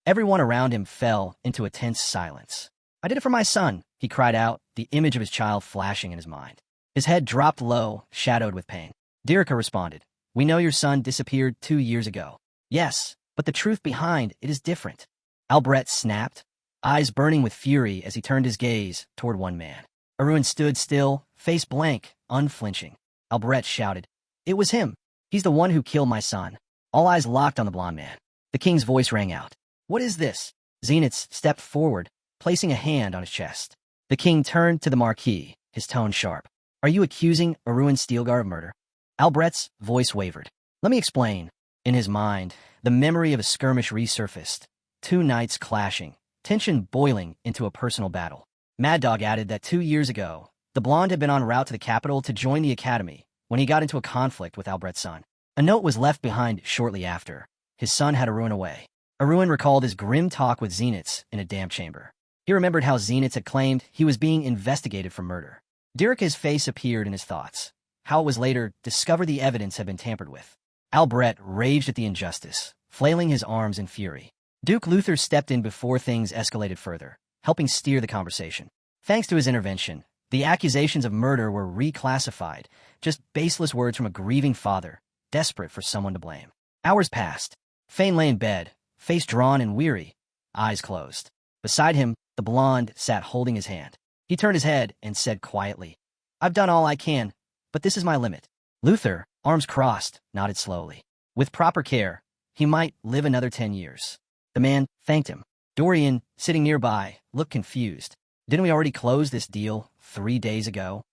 Everyone around him fell into a tense silence. "I did it for my son," he cried out, the image of his child flashing in his mind. His head dropped low, shadowed with pain. Dirica responded, "We know your son disappeared 2 years ago." "Yes, but the truth behind it is different." Albret snapped, eyes burning with fury as he turned his gaze toward one man. Arun stood still, face blank, unflinching. Albret shouted, "It was him. He's the one who killed my son." All eyes locked on the blonde man. The king's voice rang out. "What is this?" Zenith stepped forward, placing a hand on his chest. The king turned to the Marquis, his tone sharp. "Are you accusing Arun Stilgar of murder?" Albret's voice wavered. "Let me explain." In his mind, the memory of a skirmish resurfaced. 2 knights clashing, tension boiling into a personal battle. Mad Dog added that 2 years ago, the blonde had been en route to the capital to join the academy when he got into a conflict with Albret's son. A note was left behind shortly after. His son had Arun away. Arun recalled his grim talk with Zenith in a damp chamber. He remembered how Zenith had claimed he was being investigated for murder. Dirica's face appeared in his thoughts. How it was later discovered the evidence had been tampered with. Albret raged at the injustice, flailing his arms in fury. Duke Luther stepped in before things escalated further, helping steer the conversation. Thanks to his intervention, the accusations of murder were reclassified, just baseless words from a grieving father, desperate for someone to blame. Hours passed. Fane lay in bed, face drawn and weary, eyes closed. Beside him, the blonde sat holding his hand. He turned his head and said quietly, "I've done all I can, but this is my limit." Luther, arms crossed, nodded slowly. With proper care, he might live another 10 years. The man thanked him. Dorian, sitting nearby, looked confused. "Didn't we already close this deal 3 days ago?"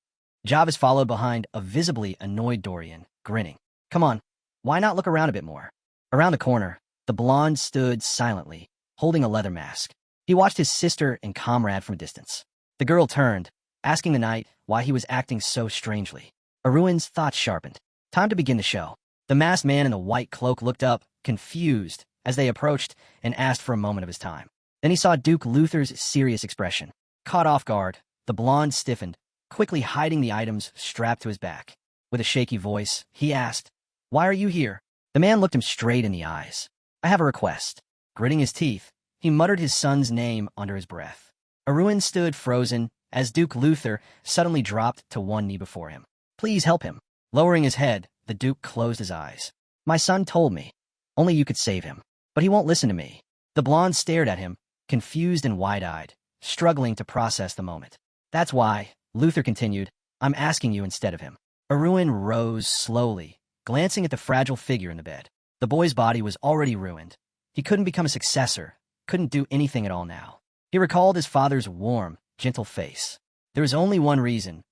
Javis followed behind a visibly annoyed Dorian, grinning. "Come on, why not look around a bit more?" Around the corner, the blonde stood silently, holding a leather mask. He watched his sister and comrade from a distance. The girl turned, asking the knight why he was acting so strangely. Arun's thoughts sharpened. Time to begin the show. The masked man in the white cloak looked up, confused, as they approached and asked for a moment of his time. Then he saw Duke Luther's serious expression. Caught off guard, the blonde stiffened, quickly hiding the items strapped to his back. With a shaky voice, he asked, "Why are you here?" The man looked him straight in the eyes. "I have a request." Gritting his teeth, he muttered his son's name under his breath. Arun stood frozen as Duke Luther suddenly dropped to one knee before him. "Please help him." Lowering his head, the Duke closed his eyes. "My son told me. Only you could save him. But he won't listen to me." The blonde stared at him, confused and wide-eyed, struggling to process the moment. "That's why," Luther continued, "I'm asking you instead of him." Arun rose slowly, glancing at the fragile figure in the bed. The boy's body was already ruined. He couldn't become a successor, couldn't do anything at all now. He recalled his father's warm, gentle face. There was only one reason.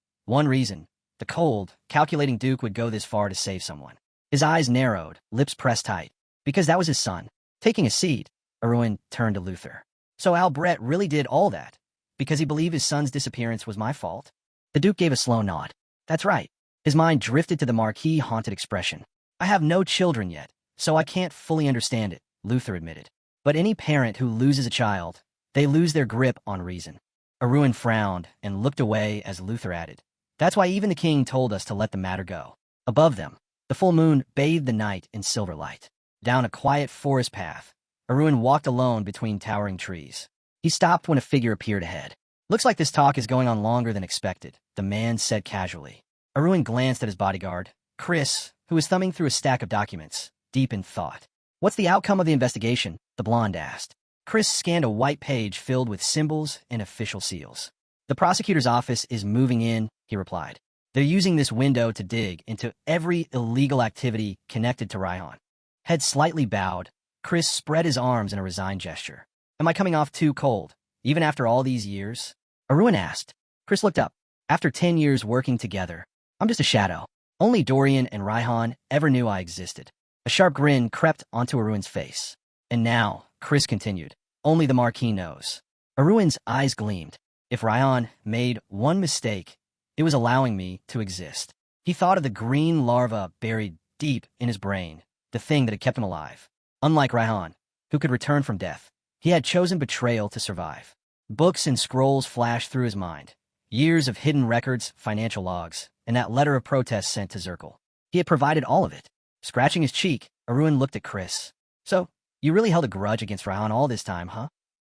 The cold, calculating Duke would go this far to save someone. His eyes narrowed, lips pressed tight. Because that was his son. Taking a seat, Arun turned to Luther. "So Albret really did all that, because he believed his son's disappearance was my fault?" The Duke gave a slow nod. "That's right." His mind drifted to the Marquis-haunted expression. "I have no children yet, so I can't fully understand it," Luther admitted. "But any parent who loses a child, they lose their grip on reason." Arun frowned and looked away as Luther added, "That's why even the king told us to let the matter go." Above them, the full moon bathed the night in silver light. Down a quiet forest path, Arun walked alone between towering trees. He stopped when a figure appeared ahead. "Looks like this talk is going on longer than expected," the man said casually. Arun glanced at his bodyguard, Chris, who was thumbing through a stack of documents, deep in thought. "What's the outcome of the investigation?" the blonde asked. Chris scanned a white page filled with symbols and official seals. "The prosecutor's office is moving in," he replied. "They're using this window to dig into every illegal activity connected to Raihan." Head slightly bowed, Chris spread his arms in a resigned gesture. "Am I coming off too cold, even after all these years?" Arun asked. Chris looked up. "After 10 years working together, I'm just a shadow. Only Dorian and Raihan ever knew I existed." A sharp grin crept onto Arun's face. "And now," Chris continued, "only the Marquis knows." Arun's eyes gleamed. If Raihan made one mistake, it was allowing me to exist. He thought of the green larva buried deep in his brain, the thing that had kept him alive. Unlike Raihan, who could return from death, he had chosen betrayal to survive. Books and scrolls flashed through his mind. Years of hidden records, financial logs, and that letter of protest sent to Zirkle. He had provided all of it. Scratching his cheek, Arun looked at Chris. "So, you really held a grudge against Raihan all this time, huh?"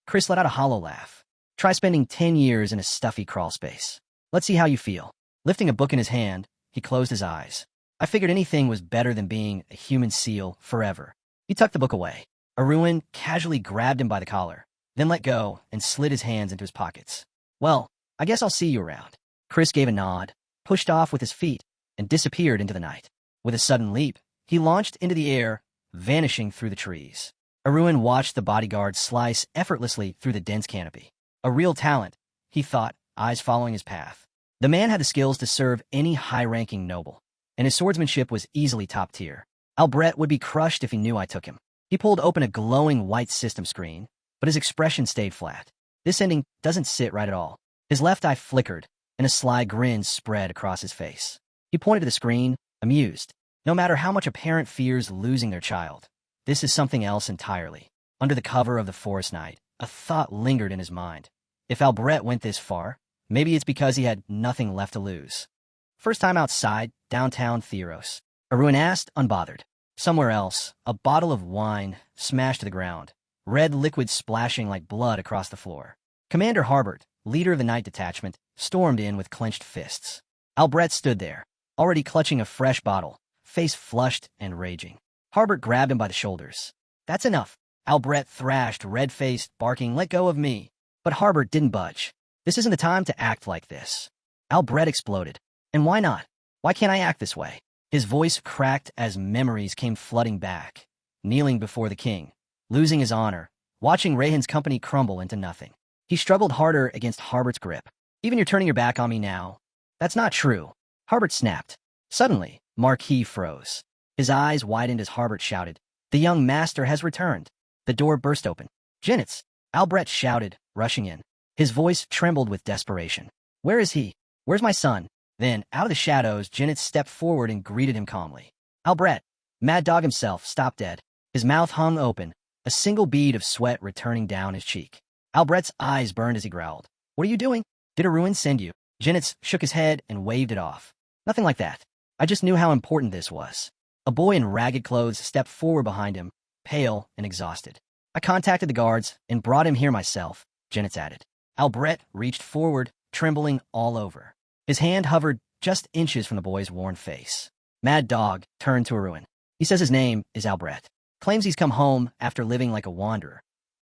Chris let out a hollow laugh. Try spending 10 years in a stuffy crawl space. Let's see how you feel. Lifting a book in his hand, he closed his eyes. I figured anything was better than being a human seal forever. He tucked the book away. Arun casually grabbed him by the collar, then let go and slid his hands into his pockets. Well, I guess I'll see you around. Chris gave a nod, pushed off with his feet, and disappeared into the night. With a sudden leap, he launched into the air, vanishing through the trees. Arun watched the bodyguard slice effortlessly through the dense canopy. A real talent, he thought, eyes following his path. The man had the skills to serve any high-ranking noble, and his swordsmanship was easily top tier. Albrecht would be crushed if he knew I took him. He pulled open a glowing white system screen, but his expression stayed flat. This ending doesn't sit right at all. His left eye flickered, and a sly grin spread across his face. He pointed to the screen, amused. No matter how much a parent fears losing their child, this is something else entirely. Under the cover of the forest night, a thought lingered in his mind. If Albrecht went this far, maybe it's because he had nothing left to lose. First time outside, downtown Theros. Arun asked, unbothered. Somewhere else, a bottle of wine smashed to the ground, red liquid splashing like blood across the floor. Commander Harbert, leader of the night detachment, stormed in with clenched fists. Albrecht stood there, already clutching a fresh bottle, face flushed and raging. Harbert grabbed him by the shoulders. That's enough. Albrecht thrashed, red-faced, barking, let go of me. But Harbert didn't budge. This isn't the time to act like this. Albrecht exploded. And why not? Why can't I act this way? His voice cracked as memories came flooding back. Kneeling before the king, losing his honor, watching Rayhan's company crumble into nothing. He struggled harder against Harbert's grip. Even you're turning your back on me now? That's not true. Harbert snapped. Suddenly, Marquis froze. His eyes widened as Harbert shouted, the young master has returned. The door burst open. Genitz! Albrecht shouted, rushing in. His voice trembled with desperation. Where is he? Where's my son? Then, out of the shadows, Genitz stepped forward and greeted him calmly. Albrecht, Mad Dog himself, stopped dead. His mouth hung open, a single bead of sweat returning down his cheek. Albrecht's eyes burned as he growled. What are you doing? Did Arun send you? Genitz shook his head and waved it off. Nothing like that. I just knew how important this was. A boy in ragged clothes stepped forward behind him, pale and exhausted. I contacted the guards and brought him here myself, Genitz added. Albrecht reached forward, trembling all over. His hand hovered just inches from the boy's worn face. Mad Dog turned to Arun. He says his name is Albrecht. Claims he's come home after living like a wanderer.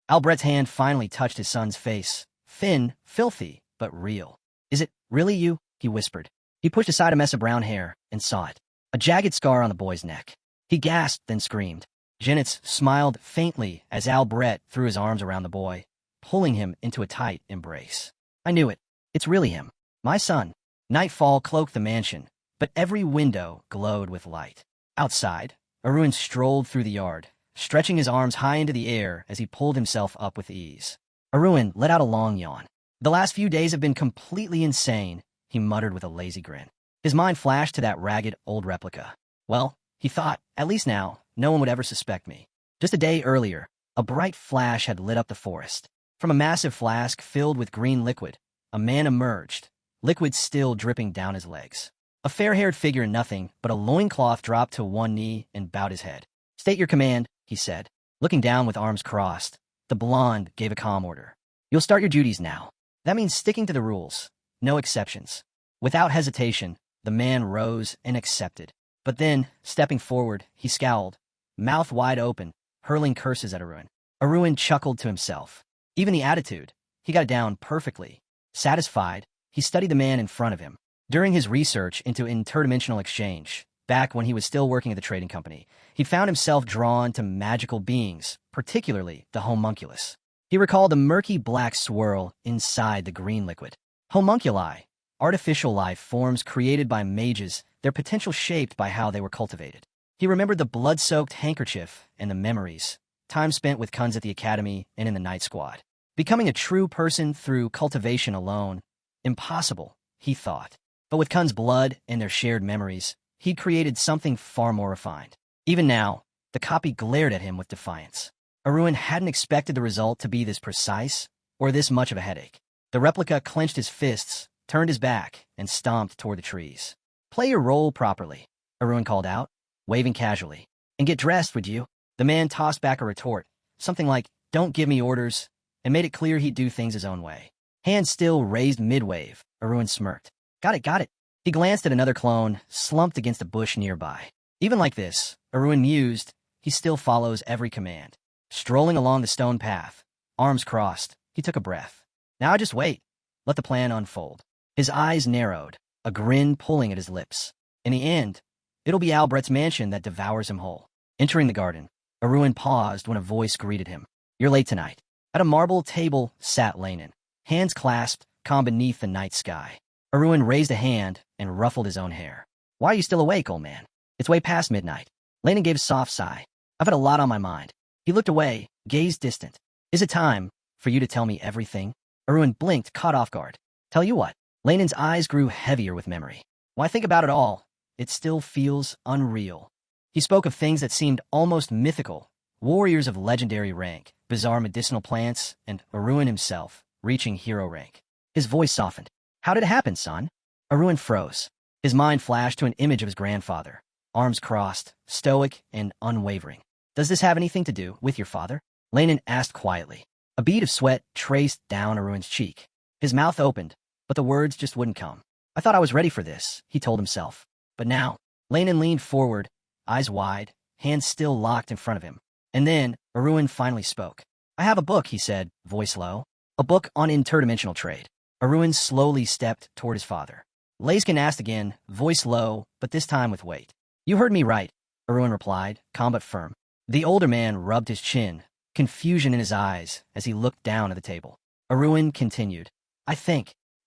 Albrecht's hand finally touched his son's face. Thin, filthy, but real. Is it really you? He whispered. He pushed aside a mess of brown hair and saw it. A jagged scar on the boy's neck. He gasped, then screamed. Genitz smiled faintly as Albrecht threw his arms around the boy, pulling him into a tight embrace. I knew it. It's really him. My son. Nightfall cloaked the mansion, but every window glowed with light. Outside, Arun strolled through the yard, stretching his arms high into the air as he pulled himself up with ease. Arun let out a long yawn. The last few days have been completely insane, he muttered with a lazy grin. His mind flashed to that ragged old replica. Well, he thought, at least now, no one would ever suspect me. Just a day earlier, a bright flash had lit up the forest. From a massive flask filled with green liquid, a man emerged, liquid still dripping down his legs. A fair-haired figure in nothing but a loincloth dropped to one knee and bowed his head. State your command, he said. Looking down with arms crossed, the blonde gave a calm order. You'll start your duties now. That means sticking to the rules. No exceptions. Without hesitation, the man rose and accepted. But then, stepping forward, he scowled, mouth wide open, hurling curses at Arun. Arun chuckled to himself. Even the attitude, he got it down perfectly. Satisfied, he studied the man in front of him. During his research into interdimensional exchange, back when he was still working at the trading company, he found himself drawn to magical beings, particularly the homunculus. He recalled the murky black swirl inside the green liquid. Homunculi, artificial life forms created by mages, their potential shaped by how they were cultivated. He remembered the blood-soaked handkerchief and the memories, time spent with Kunz at the academy and in the night squad. Becoming a true person through cultivation alone, impossible, he thought. But with Kun's blood and their shared memories, he'd created something far more refined. Even now, the copy glared at him with defiance. Arun hadn't expected the result to be this precise or this much of a headache. The replica clenched his fists, turned his back, and stomped toward the trees. Play your role properly, Arun called out, waving casually. And get dressed, would you? The man tossed back a retort, something like, don't give me orders, and made it clear he'd do things his own way. Hand still raised mid-wave. Arun smirked. Got it, got it. He glanced at another clone, slumped against a bush nearby. Even like this, Arun mused, he still follows every command. Strolling along the stone path, arms crossed, he took a breath. Now just wait. Let the plan unfold. His eyes narrowed, a grin pulling at his lips. In the end, it'll be Albrecht's mansion that devours him whole. Entering the garden, Arun paused when a voice greeted him. You're late tonight. At a marble table sat Lanin, hands clasped, calm beneath the night sky. Arun raised a hand and ruffled his own hair. Why are you still awake, old man? It's way past midnight. Lanin gave a soft sigh. I've had a lot on my mind. He looked away, gazed distant. Is it time for you to tell me everything? Arun blinked, caught off guard. Tell you what. Lanin's eyes grew heavier with memory. When I think about it all, it still feels unreal. He spoke of things that seemed almost mythical, warriors of legendary rank, bizarre medicinal plants, and Arun himself, reaching hero rank. His voice softened. How did it happen, son? Arun froze. His mind flashed to an image of his grandfather, arms crossed, stoic and unwavering. Does this have anything to do with your father? Lanin asked quietly. A bead of sweat traced down Arun's cheek. His mouth opened, but the words just wouldn't come. I thought I was ready for this, he told himself. But now, Lanin leaned forward, eyes wide, hands still locked in front of him. And then, Arun finally spoke. I have a book, he said, voice low. A book on interdimensional trade. Arun slowly stepped toward his father. Laiskin asked again, voice low, but this time with weight. You heard me right, Arun replied, calm but firm. The older man rubbed his chin, confusion in his eyes as he looked down at the table. Arun continued. I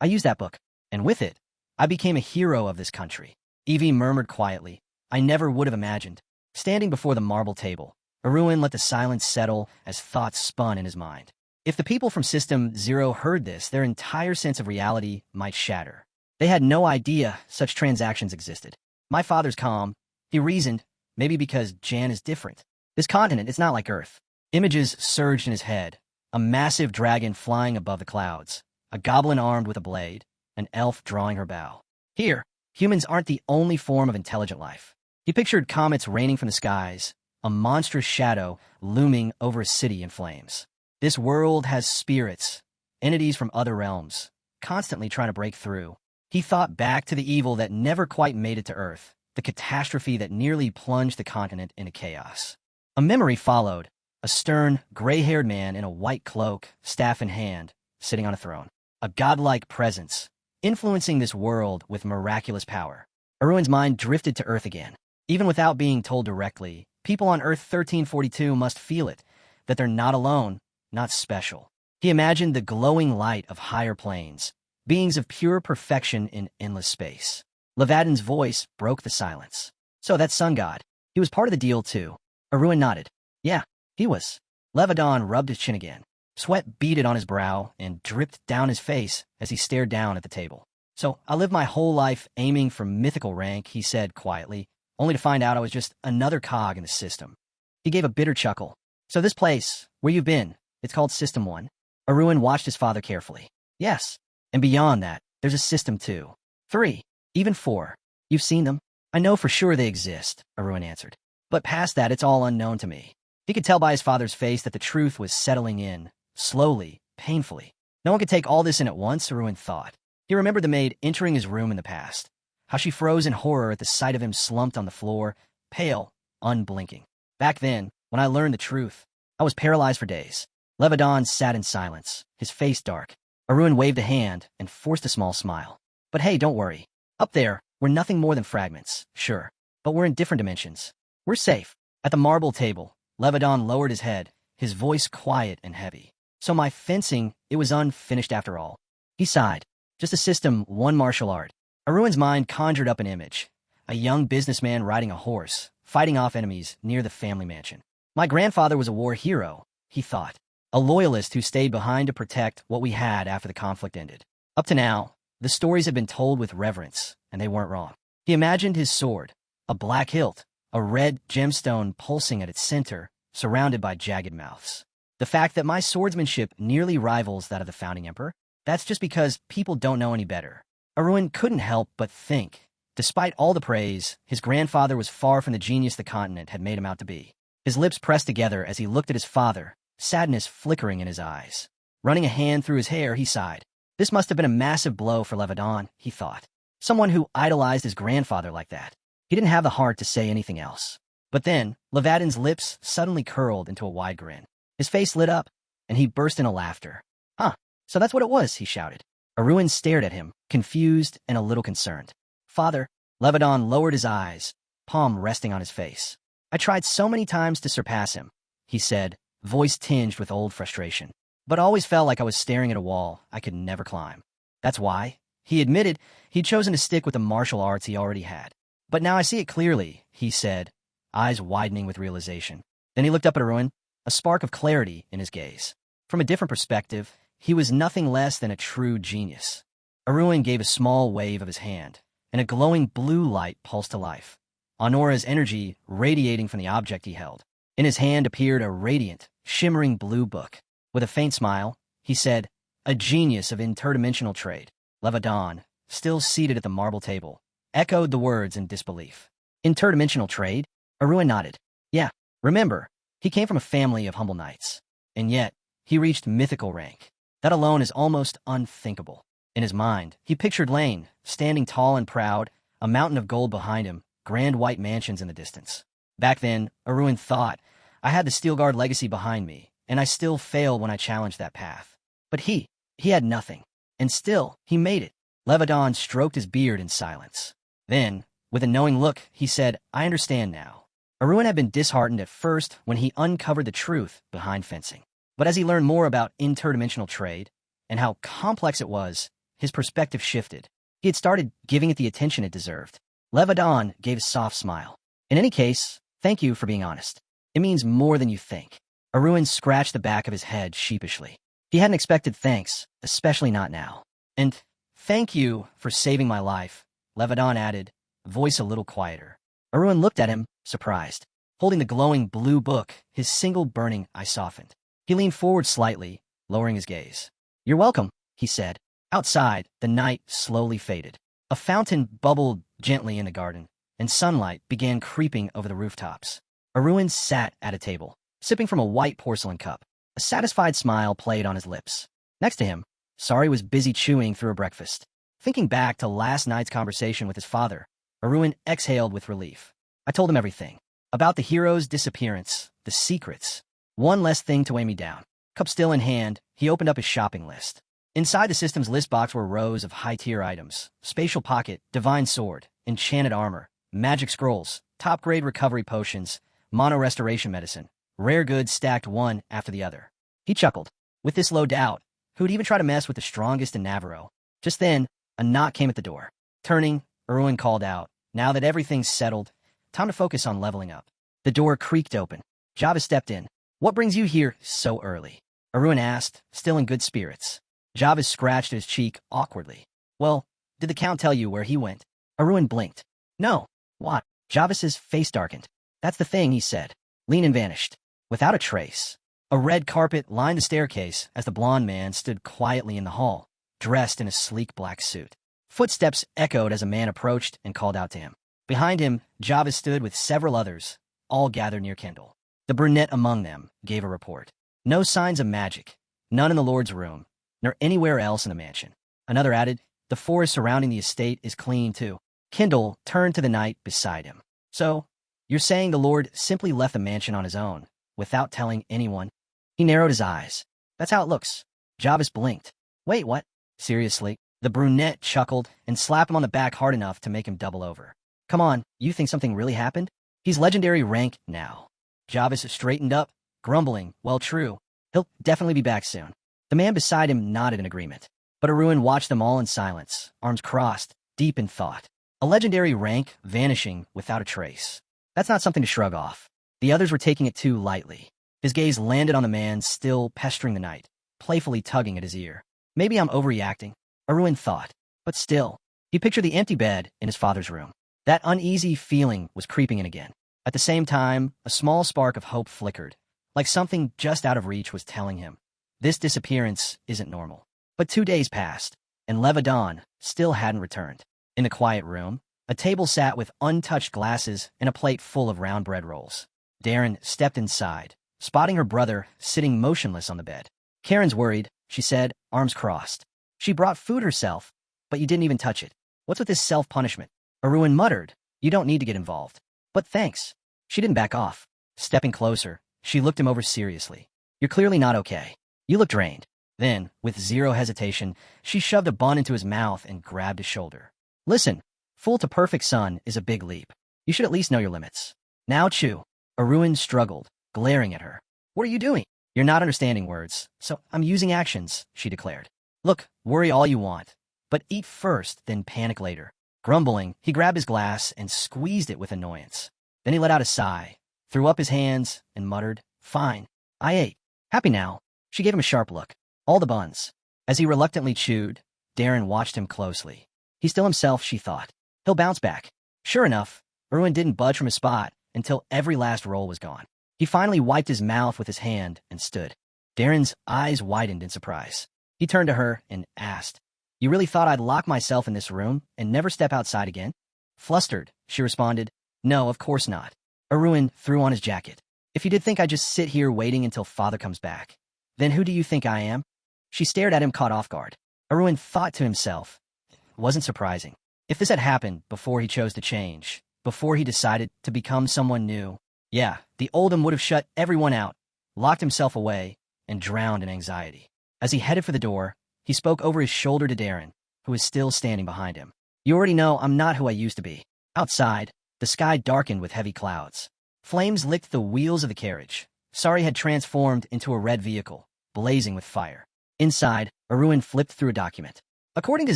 used that book, and with it, I became a hero of this country. Evie murmured quietly. I never would have imagined. Standing before the marble table, Arun let the silence settle as thoughts spun in his mind. If the people from System Zero heard this, their entire sense of reality might shatter. They had no idea such transactions existed. My father's calm. He reasoned, maybe because Jan is different. This continent is not like Earth. Images surged in his head. A massive dragon flying above the clouds. A goblin armed with a blade. An elf drawing her bow. Here, humans aren't the only form of intelligent life. He pictured comets raining from the skies, a monstrous shadow looming over a city in flames. This world has spirits, entities from other realms, constantly trying to break through. He thought back to the evil that never quite made it to Earth, the catastrophe that nearly plunged the continent into chaos. A memory followed, a stern, gray-haired man in a white cloak, staff in hand, sitting on a throne. A godlike presence, influencing this world with miraculous power. Arun's mind drifted to Earth again. Even without being told directly, people on Earth 1342 must feel it, that they're not alone, not special. He imagined the glowing light of higher planes, beings of pure perfection in endless space. Levadin's voice broke the silence. So that sun god, he was part of the deal too. Arun nodded. Yeah, he was. Levadon rubbed his chin again. Sweat beaded on his brow and dripped down his face as he stared down at the table. So I lived my whole life aiming for mythical rank, he said quietly, only to find out I was just another cog in the system. He gave a bitter chuckle. So this place, where you've been, it's called System 1. Arun watched his father carefully. Yes, and beyond that, there's a System 2, 3, even 4. You've seen them? I know for sure they exist, Arun answered. But past that, it's all unknown to me. He could tell by his father's face that the truth was settling in, slowly, painfully. No one could take all this in at once, Arun thought. He remembered the maid entering his room in the past, how she froze in horror at the sight of him slumped on the floor, pale, unblinking. Back then, when I learned the truth, I was paralyzed for days. Levadon sat in silence, his face dark. Arun waved a hand and forced a small smile. But hey, don't worry. Up there, we're nothing more than fragments, sure. But we're in different dimensions. We're safe. At the marble table, Levadon lowered his head, his voice quiet and heavy. So my fencing, it was unfinished after all. He sighed. Just a System 1 martial art. Arun's mind conjured up an image. A young businessman riding a horse, fighting off enemies near the family mansion. My grandfather was a war hero, he thought. A loyalist who stayed behind to protect what we had after the conflict ended. Up to now, the stories had been told with reverence, and they weren't wrong. He imagined his sword, a black hilt, a red gemstone pulsing at its center, surrounded by jagged mouths. The fact that my swordsmanship nearly rivals that of the founding emperor, that's just because people don't know any better. Arun couldn't help but think. Despite all the praise, his grandfather was far from the genius the continent had made him out to be. His lips pressed together as he looked at his father, sadness flickering in his eyes. Running a hand through his hair, he sighed. This must have been a massive blow for Levadon, he thought. Someone who idolized his grandfather like that. He didn't have the heart to say anything else. But then, Levadon's lips suddenly curled into a wide grin. His face lit up, and he burst into laughter. Huh, so that's what it was, he shouted. Arun stared at him, confused and a little concerned. Father, Levadon lowered his eyes, palm resting on his face. I tried so many times to surpass him, he said, voice tinged with old frustration. But always felt like I was staring at a wall I could never climb. That's why, he admitted, he'd chosen to stick with the martial arts he already had. But now I see it clearly, he said, eyes widening with realization. Then he looked up at Arun, a spark of clarity in his gaze. From a different perspective, he was nothing less than a true genius. Arun gave a small wave of his hand, and a glowing blue light pulsed to life. Honora's energy radiating from the object he held. In his hand appeared a radiant, shimmering blue book. With a faint smile, he said, a genius of interdimensional trade. Levadon, still seated at the marble table, echoed the words in disbelief. Interdimensional trade? Arun nodded. Yeah, remember, he came from a family of humble knights. And yet, he reached mythical rank. That alone is almost unthinkable. In his mind, he pictured Lane, standing tall and proud, a mountain of gold behind him, grand white mansions in the distance. Back then, Arun thought, I had the Steelguard legacy behind me, and I still failed when I challenged that path. But he had nothing. And still, he made it. Levadon stroked his beard in silence. Then, with a knowing look, he said, I understand now. Arun had been disheartened at first when he uncovered the truth behind fencing. But as he learned more about interdimensional trade, and how complex it was, his perspective shifted. He had started giving it the attention it deserved. Levadon gave a soft smile. In any case, thank you for being honest. It means more than you think. Arun scratched the back of his head sheepishly. He hadn't expected thanks, especially not now. And thank you for saving my life, Levadon added, voice a little quieter. Arun looked at him, surprised. Holding the glowing blue book, his single burning eye softened. He leaned forward slightly, lowering his gaze. You're welcome, he said. Outside, the night slowly faded. A fountain bubbled gently in the garden, and sunlight began creeping over the rooftops. Arun sat at a table, sipping from a white porcelain cup. A satisfied smile played on his lips. Next to him, Sari was busy chewing through her breakfast. Thinking back to last night's conversation with his father, Arun exhaled with relief. I told him everything. About the hero's disappearance, the secrets. One less thing to weigh me down. Cup still in hand, he opened up his shopping list. Inside the system's list box were rows of high-tier items. Spatial pocket, divine sword, enchanted armor, magic scrolls, top-grade recovery potions, mono-restoration medicine. Rare goods stacked one after the other. He chuckled. With this low doubt, who'd even try to mess with the strongest in Navarro? Just then, a knock came at the door. Turning, Arun called out, now that everything's settled, time to focus on leveling up. The door creaked open. Java stepped in. What brings you here so early? Arun asked, still in good spirits. Java scratched his cheek awkwardly. Well, did the Count tell you where he went? Arun blinked. No. What? Java's face darkened. That's the thing, he said. Lenin vanished. Without a trace. A red carpet lined the staircase as the blond man stood quietly in the hall, dressed in a sleek black suit. Footsteps echoed as a man approached and called out to him. Behind him, Java stood with several others, all gathered near Kendall. The brunette among them gave a report. No signs of magic, none in the Lord's room, nor anywhere else in the mansion. Another added, the forest surrounding the estate is clean too. Kendall turned to the knight beside him. So, you're saying the Lord simply left the mansion on his own, without telling anyone? He narrowed his eyes. That's how it looks. Javis blinked. Wait, what? Seriously? The brunette chuckled and slapped him on the back hard enough to make him double over. Come on, you think something really happened? He's legendary rank now. Javis straightened up, grumbling, well, true. He'll definitely be back soon. The man beside him nodded in agreement. But Arun watched them all in silence, arms crossed, deep in thought. A legendary rank vanishing without a trace. That's not something to shrug off. The others were taking it too lightly. His gaze landed on the man still pestering the knight, playfully tugging at his ear. Maybe I'm overreacting, Arun thought. But still, he pictured the empty bed in his father's room. That uneasy feeling was creeping in again. At the same time, a small spark of hope flickered, like something just out of reach was telling him, this disappearance isn't normal. But 2 days passed, and Levadon still hadn't returned. In the quiet room, a table sat with untouched glasses and a plate full of round bread rolls. Darren stepped inside, spotting her brother sitting motionless on the bed. Kieran's worried, she said, arms crossed. She brought food herself, but you didn't even touch it. What's with this self-punishment? Arun muttered. You don't need to get involved. But thanks. She didn't back off. Stepping closer, she looked him over seriously. You're clearly not okay. You look drained. Then, with zero hesitation, she shoved a bun into his mouth and grabbed his shoulder. Listen, full to perfect son is a big leap. You should at least know your limits. Now chew. Arun struggled, glaring at her. What are you doing? You're not understanding words, so I'm using actions, she declared. Look, worry all you want, but eat first, then panic later. Grumbling, he grabbed his glass and squeezed it with annoyance. Then he let out a sigh, threw up his hands, and muttered, Fine, I ate. Happy now? She gave him a sharp look. All the buns. As he reluctantly chewed, Darren watched him closely. He's still himself, she thought. He'll bounce back. Sure enough, Erwin didn't budge from his spot until every last roll was gone. He finally wiped his mouth with his hand and stood. Darren's eyes widened in surprise. He turned to her and asked, You really thought I'd lock myself in this room and never step outside again? Flustered, she responded, No, of course not. Erwin threw on his jacket. If you did think I'd just sit here waiting until father comes back, then who do you think I am? She stared at him, caught off guard. Erwin thought to himself, It wasn't surprising. If this had happened before he chose to change, before he decided to become someone new, yeah, the Oldham would have shut everyone out, locked himself away, and drowned in anxiety. As he headed for the door, he spoke over his shoulder to Darren, who was still standing behind him. You already know I'm not who I used to be. Outside, the sky darkened with heavy clouds. Flames licked the wheels of the carriage. Sari had transformed into a red vehicle, blazing with fire. Inside, Arun flipped through a document. According to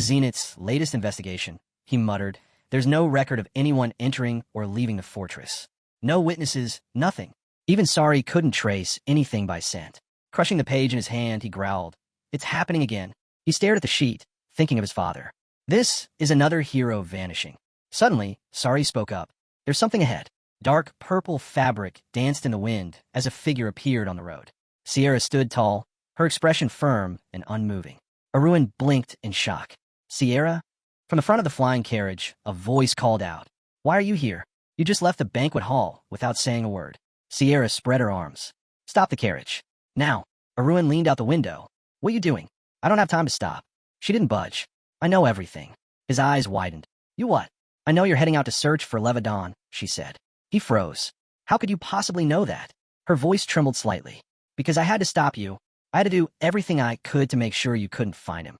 Zenith's latest investigation, he muttered, there's no record of anyone entering or leaving the fortress. No witnesses, nothing. Even Sari couldn't trace anything by scent. Crushing the page in his hand, he growled, It's happening again. He stared at the sheet, thinking of his father. This is another hero vanishing. Suddenly, Sari spoke up. There's something ahead. Dark purple fabric danced in the wind as a figure appeared on the road. Sierra stood tall, her expression firm and unmoving. Arun blinked in shock. Sierra? From the front of the flying carriage, a voice called out. Why are you here? You just left the banquet hall without saying a word. Sierra spread her arms. Stop the carriage. Now. Arun leaned out the window. What are you doing? I don't have time to stop. She didn't budge. I know everything. His eyes widened. You what? I know you're heading out to search for Levadon, she said. He froze. How could you possibly know that? Her voice trembled slightly. Because I had to stop you. I had to do everything I could to make sure you couldn't find him.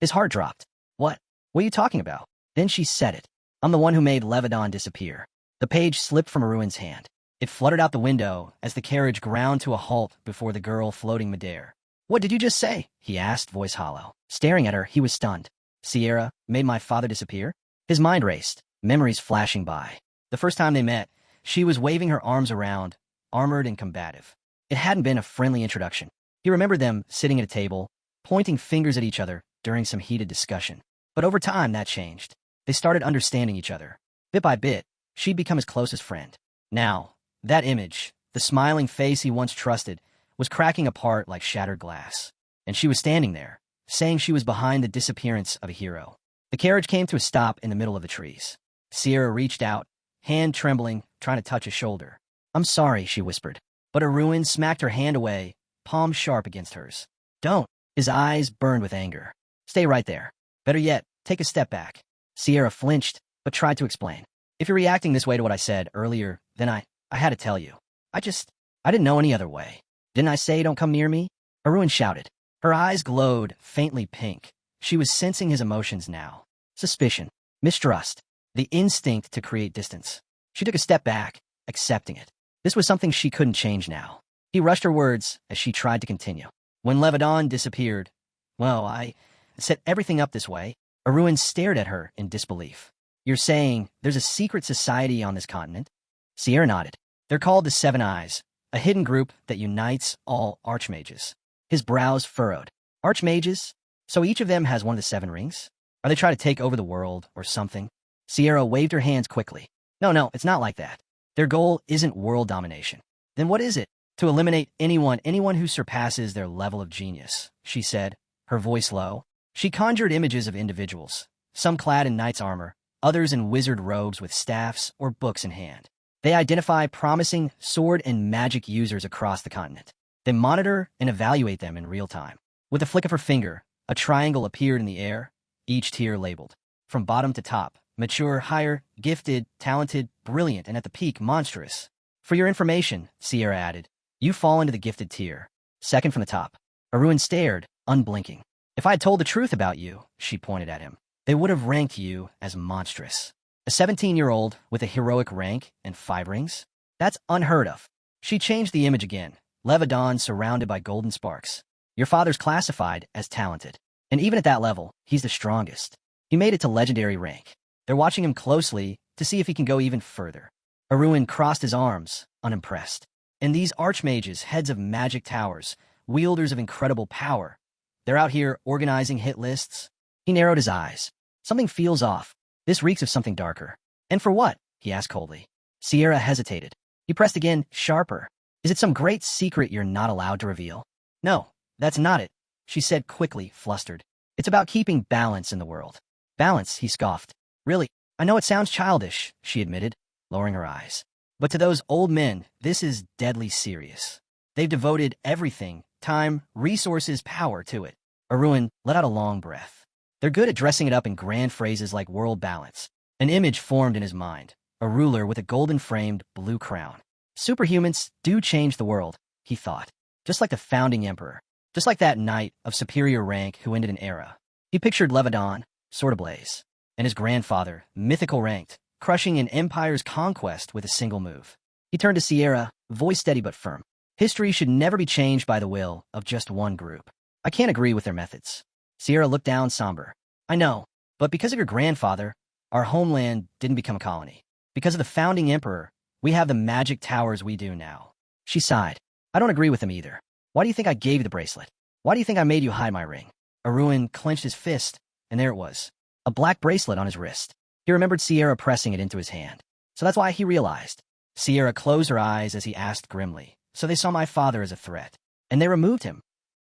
His heart dropped. What? What are you talking about? Then she said it. I'm the one who made Levadon disappear. The page slipped from Arun's hand. It fluttered out the window as the carriage ground to a halt before the girl floating midair. What did you just say? He asked, voice hollow. Staring at her, he was stunned. Sierra made my father disappear? His mind raced, memories flashing by. The first time they met, she was waving her arms around, armored and combative. It hadn't been a friendly introduction. He remembered them sitting at a table, pointing fingers at each other during some heated discussion. But over time, that changed. They started understanding each other. Bit by bit, she'd become his closest friend. Now, that image, the smiling face he once trusted, was cracking apart like shattered glass. And she was standing there, saying she was behind the disappearance of a hero. The carriage came to a stop in the middle of the trees. Sierra reached out, hand trembling, trying to touch his shoulder. I'm sorry, she whispered. But Arun smacked her hand away, palm sharp against hers. Don't. His eyes burned with anger. Stay right there. Better yet, take a step back. Sierra flinched, but tried to explain. If you're reacting this way to what I said earlier, then I had to tell you. I didn't know any other way. Didn't I say don't come near me? Arun shouted. Her eyes glowed, faintly pink. She was sensing his emotions now. Suspicion, mistrust, the instinct to create distance. She took a step back, accepting it. This was something she couldn't change now. He rushed her words as she tried to continue. When Levadon disappeared, well, I set everything up this way. Arun stared at her in disbelief. You're saying there's a secret society on this continent? Sierra nodded. They're called the Seven Eyes, a hidden group that unites all archmages. His brows furrowed. Archmages? So each of them has one of the 7 rings? Are they trying to take over the world or something? Sierra waved her hands quickly. No, it's not like that. Their goal isn't world domination. Then what is it? To eliminate anyone who surpasses their level of genius, she said, her voice low. She conjured images of individuals, some clad in knight's armor, others in wizard robes with staffs or books in hand. They identify promising sword and magic users across the continent. They monitor and evaluate them in real time. With a flick of her finger, A triangle appeared in the air, each tier labeled. From bottom to top, mature, higher, gifted, talented, brilliant, and at the peak, monstrous. For your information, Sierra added, you fall into the gifted tier. Second from the top. Arun stared, unblinking. If I had told the truth about you, she pointed at him, they would have ranked you as monstrous. A 17-year-old with a heroic rank and 5 rings? That's unheard of. She changed the image again. Levadon surrounded by golden sparks. Your father's classified as talented. And even at that level, he's the strongest. He made it to legendary rank. They're watching him closely to see if he can go even further. Arun crossed his arms, unimpressed. And these archmages, heads of magic towers, wielders of incredible power, they're out here organizing hit lists? He narrowed his eyes. Something feels off. This reeks of something darker. And for what? He asked coldly. Sierra hesitated. He pressed again, sharper. Is it some great secret you're not allowed to reveal? No, that's not it, she said quickly, flustered. It's about keeping balance in the world. Balance, he scoffed. Really? I know it sounds childish, she admitted, lowering her eyes. But to those old men, this is deadly serious. They've devoted everything, time, resources, power to it. Arun let out a long breath. They're good at dressing it up in grand phrases like world balance. An image formed in his mind, a ruler with a golden-framed blue crown. Superhumans do change the world, he thought. Just like the founding emperor. Just like that knight of superior rank who ended an era. He pictured Levadon, sword ablaze, and his grandfather, mythical ranked, crushing an empire's conquest with a single move. He turned to Sierra, voice steady but firm. History should never be changed by the will of just one group. I can't agree with their methods. Sierra looked down somber. I know, but because of your grandfather, our homeland didn't become a colony. Because of the founding emperor, we have the magic towers we do now. She sighed. I don't agree with him either. Why do you think I gave you the bracelet? Why do you think I made you hide my ring? Arun clenched his fist, and there it was. A black bracelet on his wrist. He remembered Sierra pressing it into his hand. So that's why he realized. Sierra closed her eyes as he asked grimly. So they saw my father as a threat. And they removed him.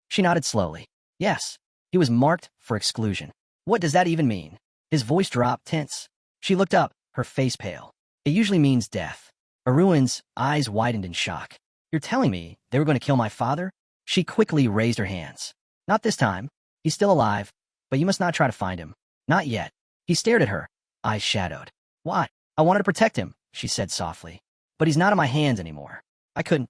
She nodded slowly. Yes. He was marked for exclusion. What does that even mean? His voice dropped, tense. She looked up, her face pale. It usually means death. Arun's eyes widened in shock. You're telling me they were going to kill my father? She quickly raised her hands. Not this time. He's still alive, but you must not try to find him. Not yet. He stared at her, eyes shadowed. Why? I wanted to protect him, she said softly. But he's not in my hands anymore. I couldn't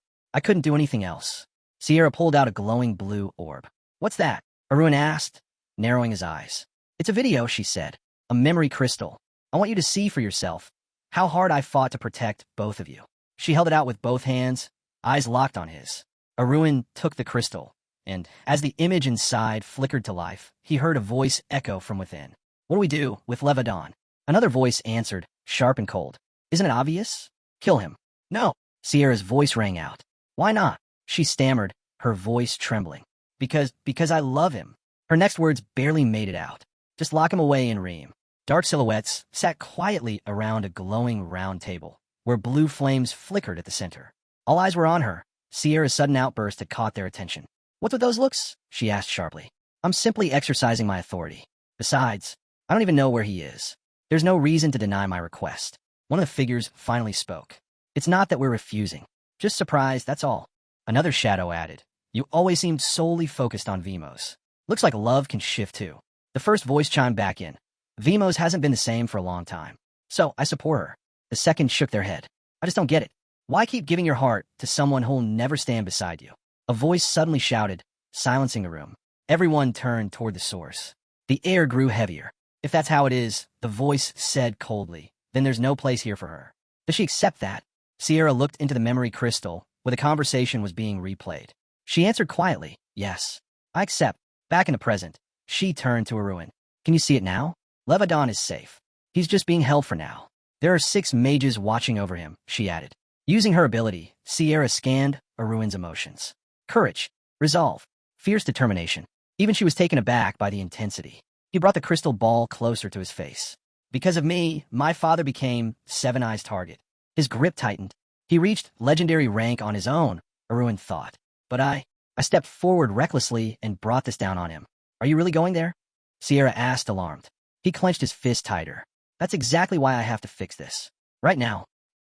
do anything else. Sierra pulled out a glowing blue orb. What's that? Arun asked, narrowing his eyes. It's a video, she said. A memory crystal. I want you to see for yourself how hard I fought to protect both of you. She held it out with both hands, eyes locked on his. Arun took the crystal, and as the image inside flickered to life, he heard a voice echo from within. What do we do with Levadon? Another voice answered, sharp and cold. Isn't it obvious? Kill him. No. Sierra's voice rang out. Why not? She stammered, her voice trembling. Because I love him. Her next words barely made it out. Just lock him away in Reem. Dark silhouettes sat quietly around a glowing round table, where blue flames flickered at the center. All eyes were on her. Sierra's sudden outburst had caught their attention. What's with those looks? She asked sharply. I'm simply exercising my authority. Besides, I don't even know where he is. There's no reason to deny my request. One of the figures finally spoke. It's not that we're refusing. Just surprised, that's all. Another shadow added. You always seemed solely focused on Vimos. Looks like love can shift too. The first voice chimed back in. Vimos hasn't been the same for a long time. So, I support her. The second shook their head. I just don't get it. Why keep giving your heart to someone who'll never stand beside you? A voice suddenly shouted, silencing the room. Everyone turned toward the source. The air grew heavier. If that's how it is, the voice said coldly, then there's no place here for her. Does she accept that? Sierra looked into the memory crystal, where the conversation was being replayed. She answered quietly, yes. I accept. Back in the present, she turned to Arun. Can you see it now? Levadon is safe. He's just being held for now. There are 6 mages watching over him, she added. Using her ability, Sierra scanned Arun's emotions. Courage, resolve, fierce determination. Even she was taken aback by the intensity. He brought the crystal ball closer to his face. Because of me, my father became Seven Eyes' target. His grip tightened. He reached legendary rank on his own, Arun thought. But I stepped forward recklessly and brought this down on him. Are you really going there? Sierra asked, alarmed. He clenched his fist tighter. That's exactly why I have to fix this. Right now.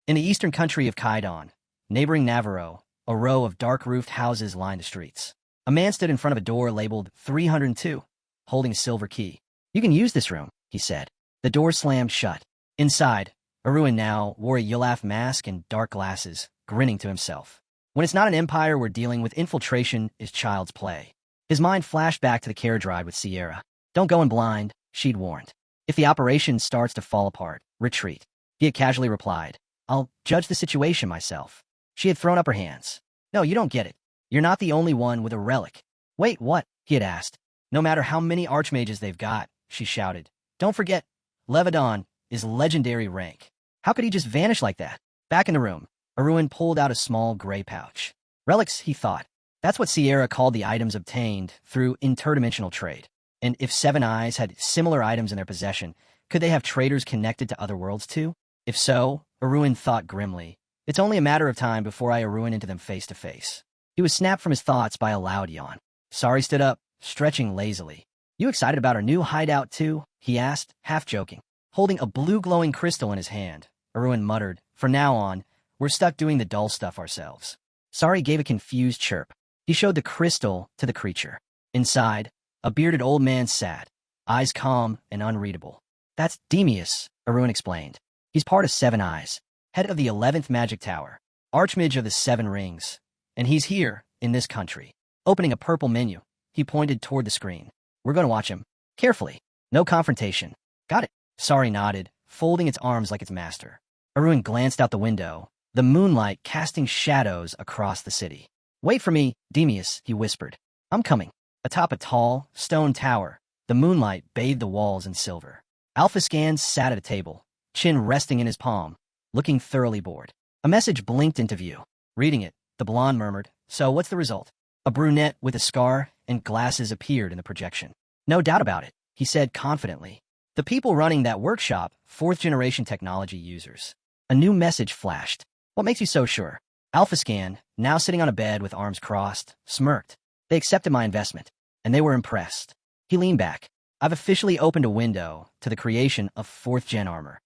In the eastern country of Kaidan, neighboring Navarro, a row of dark-roofed houses lined the streets. A man stood in front of a door labeled 302. holding a silver key. You can use this room, he said. The door slammed shut. Inside, Arun now wore a Yulaf mask and dark glasses, grinning to himself. When it's not an empire we're dealing with, infiltration is child's play. His mind flashed back to the carriage ride with Sierra. Don't go in blind, she'd warned. If the operation starts to fall apart, retreat. He had casually replied, I'll judge the situation myself. She had thrown up her hands. No, you don't get it. You're not the only one with a relic. Wait, what? He had asked. No matter how many archmages they've got, she shouted. Don't forget, Levadon is legendary rank. How could he just vanish like that? Back in the room, Arun pulled out a small gray pouch. Relics, he thought. That's what Sierra called the items obtained through interdimensional trade. And if Seven Eyes had similar items in their possession, could they have traders connected to other worlds too? If so, Arun thought grimly, it's only a matter of time before I Arun into them face to face. He was snapped from his thoughts by a loud yawn. Sari stood up, stretching lazily. You excited about our new hideout too? He asked, half joking. Holding a blue glowing crystal in his hand, Arun muttered, from now on, we're stuck doing the dull stuff ourselves. Sari gave a confused chirp. He showed the crystal to the creature. Inside, a bearded old man sat, eyes calm and unreadable. That's Demeus, Arun explained. He's part of Seven Eyes, head of the 11th Magic Tower, Archmage of the Seven Rings, and he's here, in this country. Opening a purple menu, he pointed toward the screen. We're going to watch him. Carefully. No confrontation. Got it. Sari nodded, folding its arms like its master. Arun glanced out the window, the moonlight casting shadows across the city. Wait for me, Demeus, he whispered. I'm coming. Atop a tall, stone tower, the moonlight bathed the walls in silver. Alpha Scans sat at a table, chin resting in his palm, looking thoroughly bored. A message blinked into view. Reading it, the blonde murmured, so what's the result? A brunette with a scar and glasses appeared in the projection. No doubt about it, he said confidently. The people running that workshop, fourth-generation technology users. A new message flashed. What makes you so sure? Alpha Scan, now sitting on a bed with arms crossed, smirked. They accepted my investment, and they were impressed. He leaned back. I've officially opened a window to the creation of fourth-gen armor.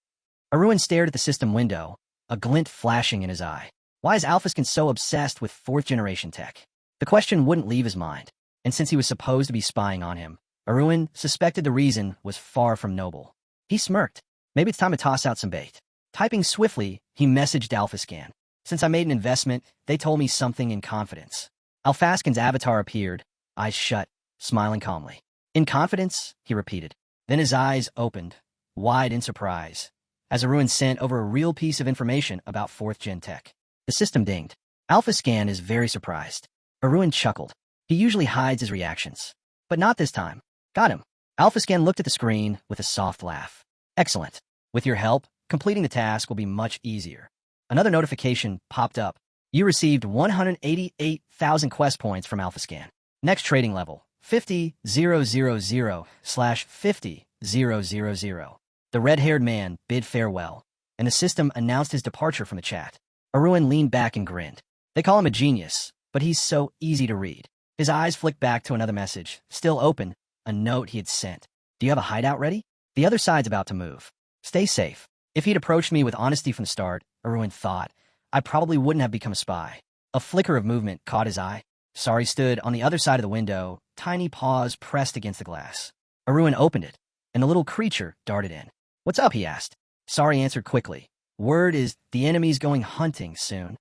Arun stared at the system window, a glint flashing in his eye. Why is Alpha Scan so obsessed with fourth-generation tech? The question wouldn't leave his mind, and since he was supposed to be spying on him, Arun suspected the reason was far from noble. He smirked. Maybe it's time to toss out some bait. Typing swiftly, he messaged Alpha Scan. Since I made an investment, they told me something in confidence. Alpha Scan's avatar appeared, eyes shut, smiling calmly. In confidence, he repeated. Then his eyes opened, wide in surprise, as Arun sent over a real piece of information about fourth-gen tech. The system dinged. Alpha Scan is very surprised. Arun chuckled. He usually hides his reactions. But not this time. Got him. Alpha Scan looked at the screen with a soft laugh. Excellent. With your help, completing the task will be much easier. Another notification popped up. You received 188,000 quest points from Alpha Scan. Next trading level, 50,000/50,000. The red-haired man bid farewell, and the system announced his departure from the chat. Arun leaned back and grinned. They call him a genius, but he's so easy to read. His eyes flicked back to another message, still open, a note he had sent. Do you have a hideout ready? The other side's about to move. Stay safe. If he'd approached me with honesty from the start, Arun thought, I probably wouldn't have become a spy. A flicker of movement caught his eye. Sari stood on the other side of the window, tiny paws pressed against the glass. Arun opened it, and the little creature darted in. What's up, he asked. Sari answered quickly. Word is the enemy's going hunting soon.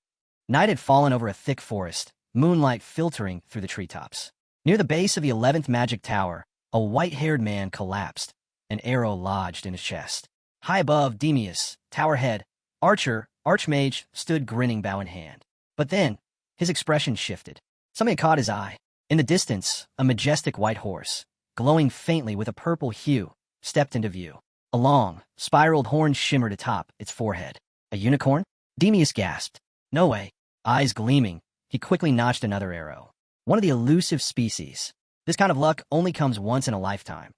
Night had fallen over a thick forest, moonlight filtering through the treetops. Near the base of the 11th Magic Tower, a white-haired man collapsed, an arrow lodged in his chest. High above Demeus, tower head, Archer, Archmage, stood grinning bow in hand. But then, his expression shifted. Something caught his eye. In the distance, a majestic white horse, glowing faintly with a purple hue, stepped into view. A long, spiraled horn shimmered atop its forehead. A unicorn? Demeus gasped. No way. Eyes gleaming, he quickly notched another arrow. One of the elusive species. This kind of luck only comes once in a lifetime.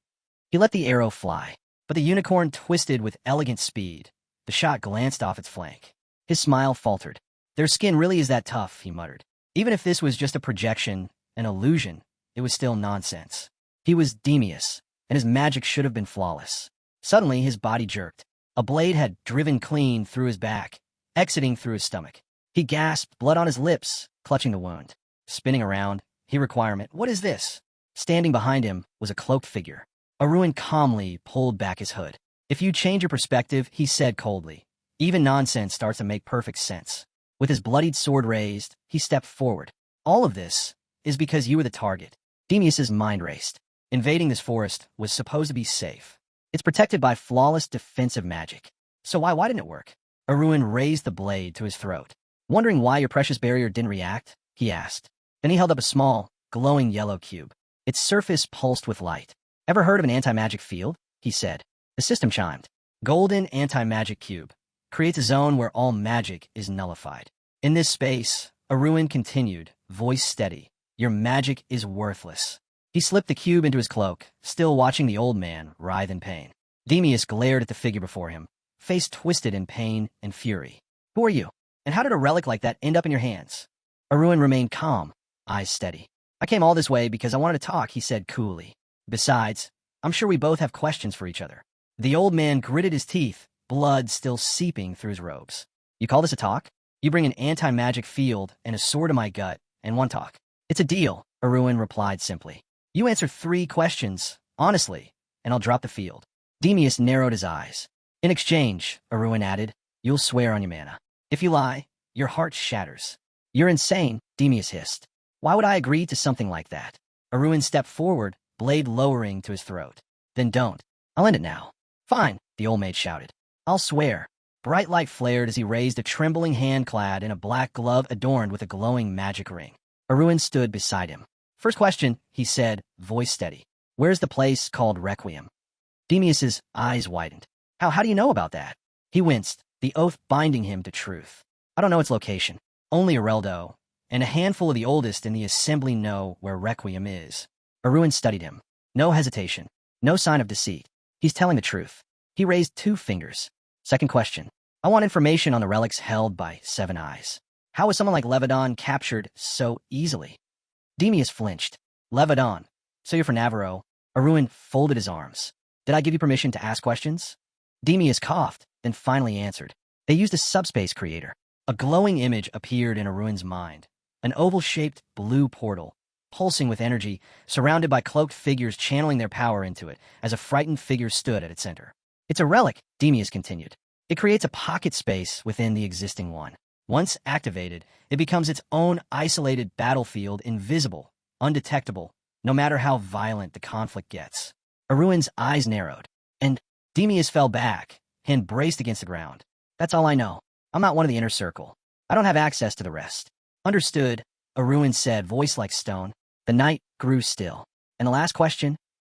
He let the arrow fly, but the unicorn twisted with elegant speed. The shot glanced off its flank. His smile faltered. Their skin really is that tough, he muttered. Even if this was just a projection, an illusion, it was still nonsense. He was Demeus, and his magic should have been flawless. Suddenly, his body jerked. A blade had driven clean through his back, exiting through his stomach. He gasped, blood on his lips, clutching the wound. Spinning around, he requirement, what is this? Standing behind him was a cloaked figure. Arun calmly pulled back his hood. If you change your perspective, he said coldly, even nonsense starts to make perfect sense. With his bloodied sword raised, he stepped forward. All of this is because you were the target. Demeus's mind raced. Invading this forest was supposed to be safe. It's protected by flawless defensive magic. So why didn't it work? Arun raised the blade to his throat. Wondering why your precious barrier didn't react, he asked. Then he held up a small, glowing yellow cube. Its surface pulsed with light. Ever heard of an anti-magic field? He said. The system chimed. Golden anti-magic cube. Creates a zone where all magic is nullified. In this space, Arun continued, voice steady. Your magic is worthless. He slipped the cube into his cloak, still watching the old man writhe in pain. Demeus glared at the figure before him, face twisted in pain and fury. Who are you? And how did a relic like that end up in your hands? Arun remained calm, eyes steady. I came all this way because I wanted to talk, he said coolly. Besides, I'm sure we both have questions for each other. The old man gritted his teeth, blood still seeping through his robes. You call this a talk? You bring an anti-magic field and a sword to my gut, and one talk. It's a deal, Arun replied simply. You answer 3 questions, honestly, and I'll drop the field. Demeus narrowed his eyes. In exchange, Arun added, you'll swear on your mana. If you lie, your heart shatters. You're insane, Demeus hissed. Why would I agree to something like that? Arun stepped forward, blade lowering to his throat. Then don't. I'll end it now. Fine, the old maid shouted. I'll swear. Bright light flared as he raised a trembling hand clad in a black glove adorned with a glowing magic ring. Arun stood beside him. First question, he said, voice steady. Where's the place called Requiem? Demeus's eyes widened. How do you know about that? He winced, the oath binding him to truth. I don't know its location. Only Areldo, and a handful of the oldest in the assembly know where Requiem is. Arun studied him. No hesitation. No sign of deceit. He's telling the truth. He raised 2 fingers. Second question. I want information on the relics held by 7 Eyes. How was someone like Levadon captured so easily? Demeus flinched. Levadon. So you're for Navarro. Arun folded his arms. Did I give you permission to ask questions? Demeus coughed, then finally answered. They used a subspace creator. A glowing image appeared in Arun's mind. An oval-shaped blue portal, pulsing with energy, surrounded by cloaked figures channeling their power into it, as a frightened figure stood at its center. It's a relic, Demeus continued. It creates a pocket space within the existing one. Once activated, it becomes its own isolated battlefield, invisible, undetectable, no matter how violent the conflict gets. Arun's eyes narrowed, and Demeus fell back, hand braced against the ground. That's all I know. I'm not one of the inner circle. I don't have access to the rest. Understood, Arun said, voice like stone. The night grew still. And the last question?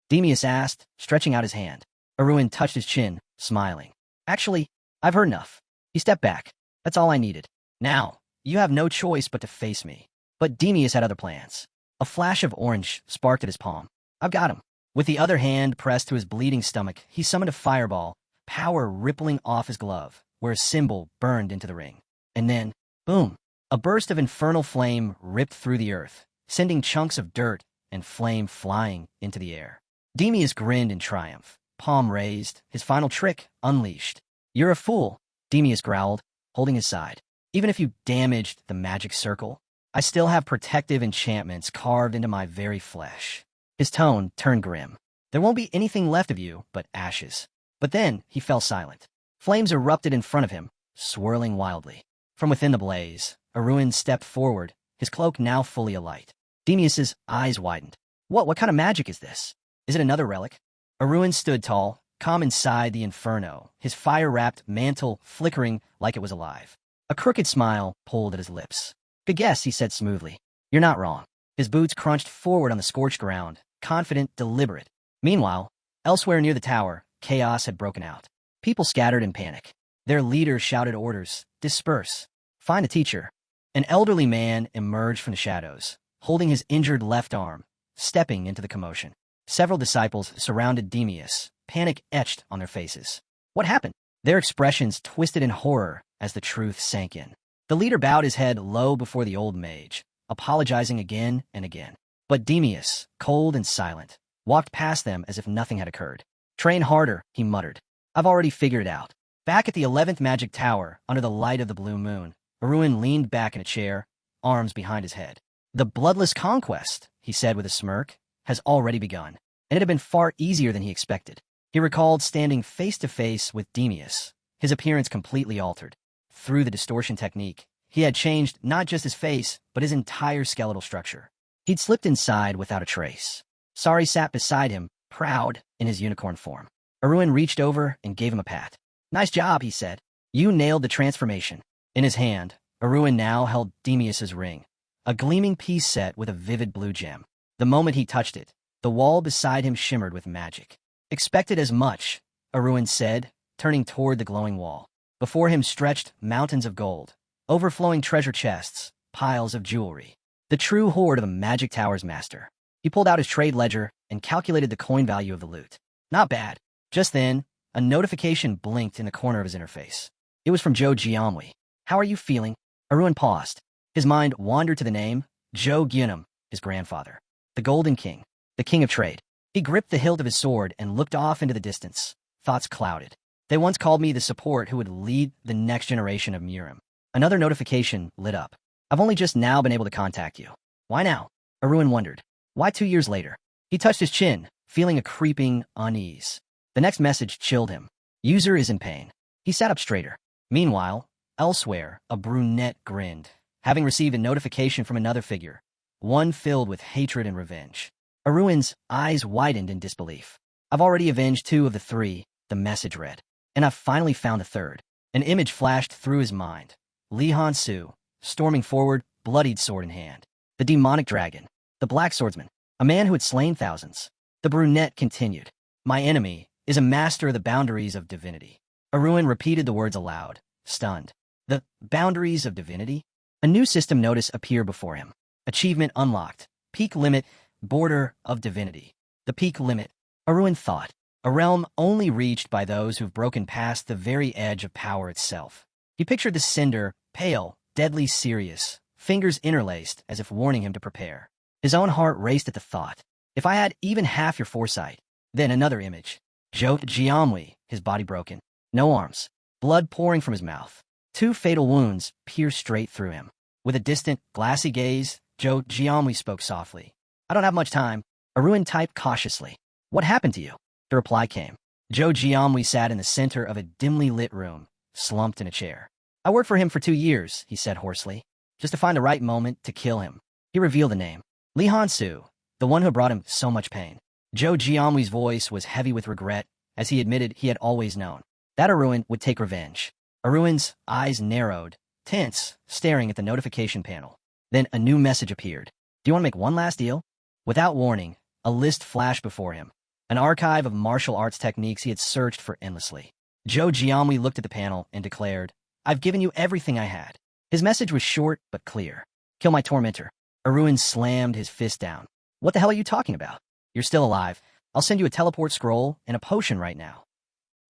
Demeus asked, stretching out his hand. Arun touched his chin, smiling. Actually, I've heard enough. He stepped back. That's all I needed. Now, you have no choice but to face me. But Demeus had other plans. A flash of orange sparked at his palm. I've got him. With the other hand pressed to his bleeding stomach, he summoned a fireball, power rippling off his glove, where a symbol burned into the ring. And then, boom, a burst of infernal flame ripped through the earth, sending chunks of dirt and flame flying into the air. Demeus grinned in triumph, palm raised, his final trick unleashed. You're a fool, Demeus growled, holding his side. Even if you damaged the magic circle, I still have protective enchantments carved into my very flesh. His tone turned grim. There won't be anything left of you but ashes. But then he fell silent. Flames erupted in front of him, swirling wildly. From within the blaze, Arun stepped forward, his cloak now fully alight. Demeus's eyes widened. What kind of magic is this? Is it another relic? Arun stood tall, calm inside the inferno, his fire-wrapped mantle flickering like it was alive. A crooked smile pulled at his lips. Good guess, he said smoothly. You're not wrong. His boots crunched forward on the scorched ground, confident, deliberate. Meanwhile, elsewhere near the tower, chaos had broken out. People scattered in panic. Their leader shouted orders, disperse. Find a teacher. An elderly man emerged from the shadows, holding his injured left arm, stepping into the commotion. Several disciples surrounded Demeus, panic etched on their faces. What happened? Their expressions twisted in horror as the truth sank in. The leader bowed his head low before the old mage, apologizing again and again. But Demeus, cold and silent, walked past them as if nothing had occurred. Train harder, he muttered. I've already figured it out. Back at the 11th magic tower, under the light of the blue moon, Arun leaned back in a chair, arms behind his head. The bloodless conquest, he said with a smirk, has already begun, and it had been far easier than he expected. He recalled standing face-to-face with Demeus, his appearance completely altered. Through the distortion technique, he had changed not just his face, but his entire skeletal structure. He'd slipped inside without a trace. Sari sat beside him, proud in his unicorn form. Arun reached over and gave him a pat. "Nice job," he said. "You nailed the transformation." In his hand, Arun now held Demeus's ring, a gleaming piece set with a vivid blue gem. The moment he touched it, the wall beside him shimmered with magic. "Expected as much," Arun said, turning toward the glowing wall. Before him stretched mountains of gold, overflowing treasure chests, piles of jewelry. The true hoard of a Magic Tower's master. He pulled out his trade ledger and calculated the coin value of the loot. Not bad. Just then, a notification blinked in the corner of his interface. It was from Joe Giamwi. "How are you feeling?" Arun paused. His mind wandered to the name, Joe Gianum, his grandfather. The Golden King, the king of trade. He gripped the hilt of his sword and looked off into the distance. Thoughts clouded. "They once called me the support who would lead the next generation of Murim." Another notification lit up. "I've only just now been able to contact you." "Why now?" Arun wondered. Why 2 years later? He touched his chin, feeling a creeping unease. The next message chilled him. "User is in pain." He sat up straighter. Meanwhile, elsewhere, a brunette grinned, having received a notification from another figure, one filled with hatred and revenge. Arun's eyes widened in disbelief. "I've already avenged 2 of the 3, the message read. "And I've finally found the 3rd. An image flashed through his mind. Li Han-su, storming forward, bloodied sword in hand. The demonic dragon. The black swordsman. A man who had slain thousands. The brunette continued. "My enemy is a master of the boundaries of divinity." Arun repeated the words aloud, stunned. The boundaries of divinity? A new system notice appeared before him. Achievement unlocked. Peak limit, border of divinity. The peak limit, Arun thought. A realm only reached by those who've broken past the very edge of power itself. He pictured the cinder, pale, deadly serious, fingers interlaced as if warning him to prepare. His own heart raced at the thought. If I had even half your foresight. Then another image. Joe Giamwi, his body broken. No arms. Blood pouring from his mouth. 2 fatal wounds pierced straight through him. With a distant, glassy gaze, Joe Giamwi spoke softly. "I don't have much time." Arun typed cautiously. "What happened to you?" The reply came. Joe Giamwi sat in the center of a dimly lit room, slumped in a chair. "I worked for him for 2 years," he said hoarsely, "just to find the right moment to kill him." He revealed the name. Li Han-su, the one who brought him so much pain. Joe Giamwi's voice was heavy with regret, as he admitted he had always known that Arun would take revenge. Arun's eyes narrowed, tense, staring at the notification panel. Then a new message appeared. "Do you want to make one last deal?" Without warning, a list flashed before him. An archive of martial arts techniques he had searched for endlessly. Joe Giamwi looked at the panel and declared, "I've given you everything I had." His message was short but clear. "Kill my tormentor." Arun slammed his fist down. "What the hell are you talking about? You're still alive. I'll send you a teleport scroll and a potion right now."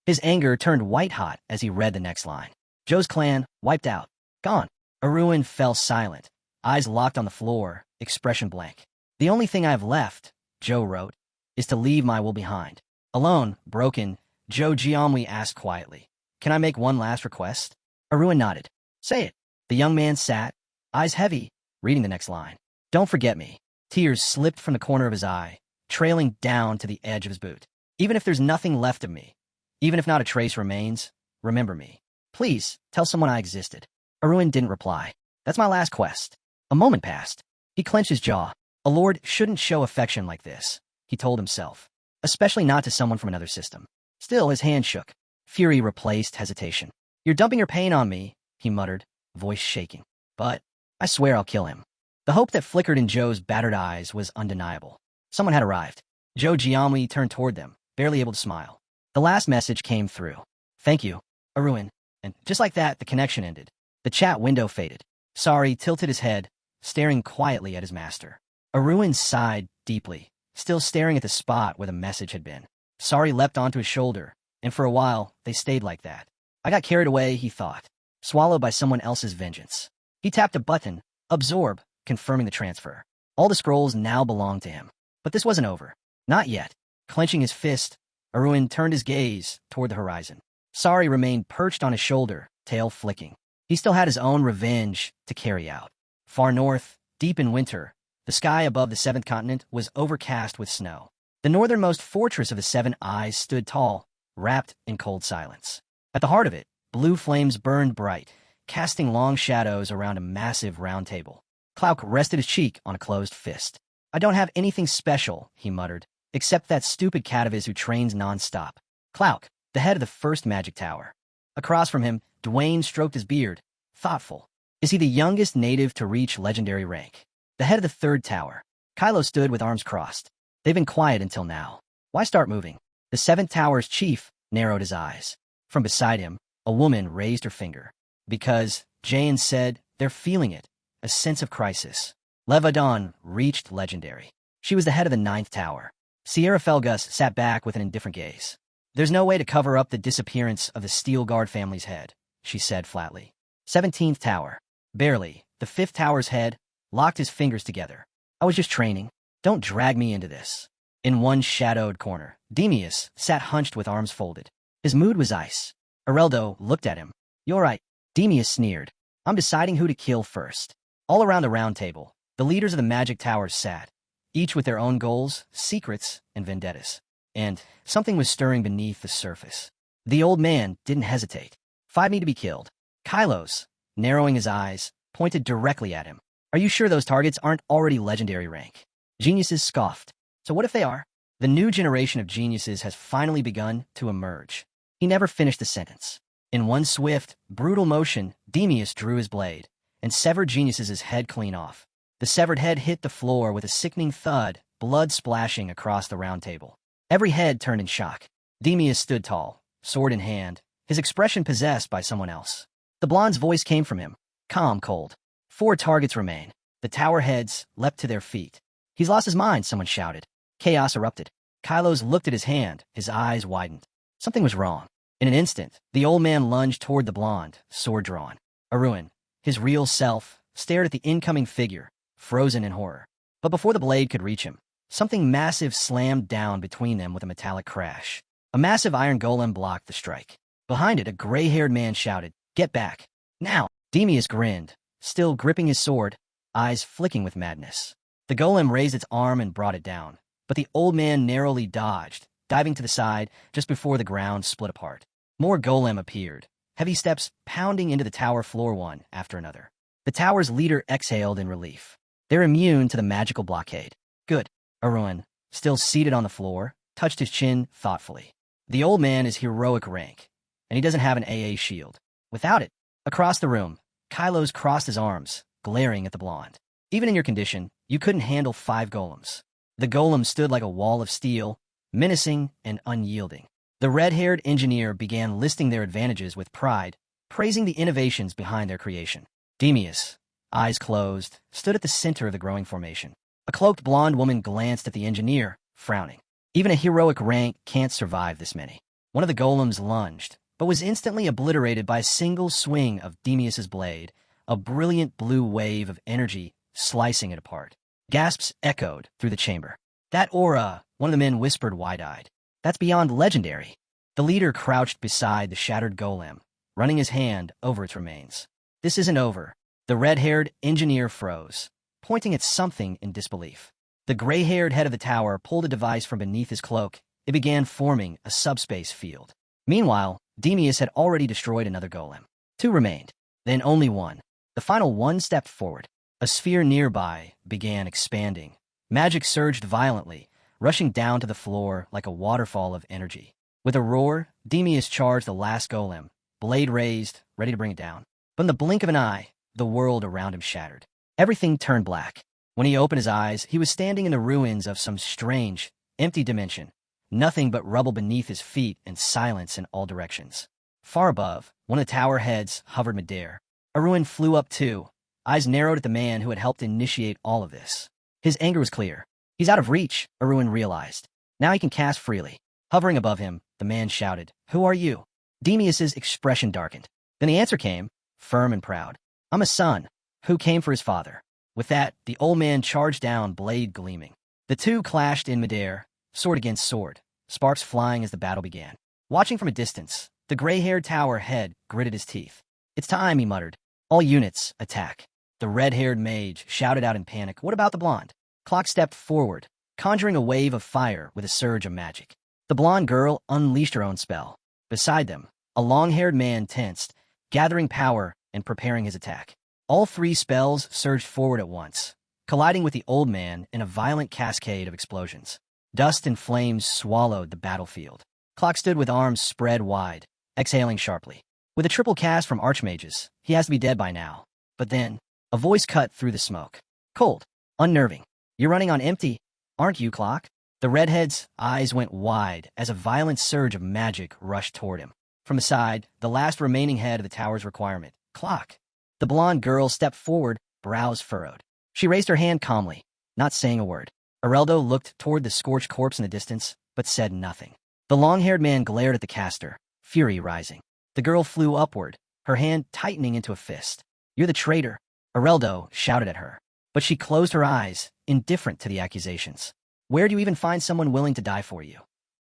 His anger turned white-hot as he read the next line. Joe's clan, wiped out. Gone. Arun fell silent, eyes locked on the floor, expression blank. "The only thing I have left," Joe wrote, "is to leave my will behind." Alone, broken, Joe Giamwi asked quietly, "Can I make one last request?" Arun nodded. "Say it." The young man sat, eyes heavy, reading the next line. "Don't forget me." Tears slipped from the corner of his eye, trailing down to the edge of his boot. "Even if there's nothing left of me, even if not a trace remains, remember me. Please, tell someone I existed." Arun didn't reply. "That's my last quest." A moment passed. He clenched his jaw. A lord shouldn't show affection like this, he told himself, especially not to someone from another system. Still, his hand shook. Fury replaced hesitation. "You're dumping your pain on me," he muttered, voice shaking. "But I swear I'll kill him." The hope that flickered in Joe's battered eyes was undeniable. Someone had arrived. Joe Giamwi turned toward them, barely able to smile. The last message came through. "Thank you, Arun." And just like that, the connection ended. The chat window faded. Sari tilted his head, staring quietly at his master. Arun sighed deeply, still staring at the spot where the message had been. Sari leapt onto his shoulder, and for a while, they stayed like that. I got carried away, he thought, swallowed by someone else's vengeance. He tapped a button, absorb, confirming the transfer. All the scrolls now belonged to him. But this wasn't over. Not yet. Clenching his fist, Arun turned his gaze toward the horizon. Sari remained perched on his shoulder, tail flicking. He still had his own revenge to carry out. Far north, deep in winter, The sky above the seventh continent was overcast with snow. The northernmost fortress of the Seven Eyes stood tall, wrapped in cold silence. At the heart of it, blue flames burned bright, casting long shadows around a massive round table. Clouk rested his cheek on a closed fist. "I don't have anything special," he muttered, "except that stupid cat of his who trains non-stop." Clouk, the head of the first magic tower. Across from him, Dwayne stroked his beard, thoughtful. Is he the youngest native to reach legendary rank? The head of the third tower. Kylo stood with arms crossed. They've been quiet until now. Why start moving? The seventh tower's chief narrowed his eyes. From beside him, a woman raised her finger. Because, Jayan said, they're feeling it. A sense of crisis. Levadon reached legendary. She was the head of the ninth tower. Sierra Felgus sat back with an indifferent gaze. There's no way to cover up the disappearance of the Steel Guard family's head, she said flatly. 17th tower. Barely, the fifth tower's head locked his fingers together. I was just training. Don't drag me into this. In one shadowed corner, Demius sat hunched with arms folded. His mood was ice. Areldo looked at him. You're right. Demius sneered. I'm deciding who to kill first. All around the round table, the leaders of the magic towers sat, each with their own goals, secrets, and vendettas. And something was stirring beneath the surface. The old man didn't hesitate. 5 need to be killed. Kylos, narrowing his eyes, pointed directly at him. Are you sure those targets aren't already legendary rank? Geniuses scoffed. So what if they are? The new generation of geniuses has finally begun to emerge. He never finished the sentence. In one swift, brutal motion, Demius drew his blade and severed Genius's head clean off. The severed head hit the floor with a sickening thud, blood splashing across the round table. Every head turned in shock. Demius stood tall, sword in hand, his expression possessed by someone else. The blonde's voice came from him, calm, cold. 4 targets remain. The tower heads leapt to their feet. He's lost his mind, someone shouted. Chaos erupted. Kylos looked at his hand, his eyes widened. Something was wrong. In an instant, the old man lunged toward the blonde, sword drawn. Arun, his real self, stared at the incoming figure, frozen in horror. But before the blade could reach him, something massive slammed down between them with a metallic crash. A massive iron golem blocked the strike. Behind it, a gray-haired man shouted, "Get back! Now!" Demius grinned, still gripping his sword, eyes flicking with madness. The golem raised its arm and brought it down, but the old man narrowly dodged, diving to the side just before the ground split apart. More golem appeared, heavy steps pounding into the tower floor one after another. The tower's leader exhaled in relief. They're immune to the magical blockade. Good. Arun, still seated on the floor, touched his chin thoughtfully. The old man is heroic rank, and he doesn't have an AA shield. Without it, across the room, Kylos crossed his arms, glaring at the blonde. Even in your condition, you couldn't handle 5 golems. The golem stood like a wall of steel, menacing and unyielding. The red-haired engineer began listing their advantages with pride, praising the innovations behind their creation. Demius, eyes closed, stood at the center of the growing formation. A cloaked blonde woman glanced at the engineer, frowning. Even a heroic rank can't survive this many. One of the golems lunged, but was instantly obliterated by a single swing of Demius's blade, a brilliant blue wave of energy slicing it apart. Gasps echoed through the chamber. That aura, one of the men whispered wide-eyed. That's beyond legendary. The leader crouched beside the shattered golem, running his hand over its remains. This isn't over. The red-haired engineer froze, pointing at something in disbelief. The gray-haired head of the tower pulled a device from beneath his cloak. It began forming a subspace field. Meanwhile, Demius had already destroyed another golem. 2 remained, then only 1. The final one stepped forward. A sphere nearby began expanding. Magic surged violently, rushing down to the floor like a waterfall of energy. With a roar, Demius charged the last golem, blade raised, ready to bring it down. But in the blink of an eye, the world around him shattered. Everything turned black. When he opened his eyes, he was standing in the ruins of some strange, empty dimension. Nothing but rubble beneath his feet and silence in all directions. Far above, one of the tower heads hovered midair. Arun flew up too, eyes narrowed at the man who had helped initiate all of this. His anger was clear. He's out of reach, Arun realized. Now he can cast freely. Hovering above him, the man shouted, "Who are you?" Demius's expression darkened. Then the answer came, firm and proud. "I'm a son, who came for his father." With that, the old man charged down, blade gleaming. The two clashed in midair, sword against sword, sparks flying as the battle began. Watching from a distance, the gray-haired tower head gritted his teeth. "It's time," he muttered. "All units, attack." The red-haired mage shouted out in panic, "What about the blonde?" Clock stepped forward, conjuring a wave of fire with a surge of magic. The blonde girl unleashed her own spell. Beside them, a long-haired man tensed, gathering power and preparing his attack. All three spells surged forward at once, colliding with the old man in a violent cascade of explosions. Dust and flames swallowed the battlefield. Clock stood with arms spread wide, exhaling sharply. With a triple cast from archmages, he has to be dead by now. But then, a voice cut through the smoke. Cold, unnerving. You're running on empty, aren't you, Clock? The redhead's eyes went wide as a violent surge of magic rushed toward him. From the side, the last remaining head of the tower's requirement, Clock. The blonde girl stepped forward, brows furrowed. She raised her hand calmly, not saying a word. Areldo looked toward the scorched corpse in the distance, but said nothing. The long-haired man glared at the caster, fury rising. The girl flew upward, her hand tightening into a fist. You're the traitor, Areldo shouted at her. But she closed her eyes, indifferent to the accusations. Where do you even find someone willing to die for you?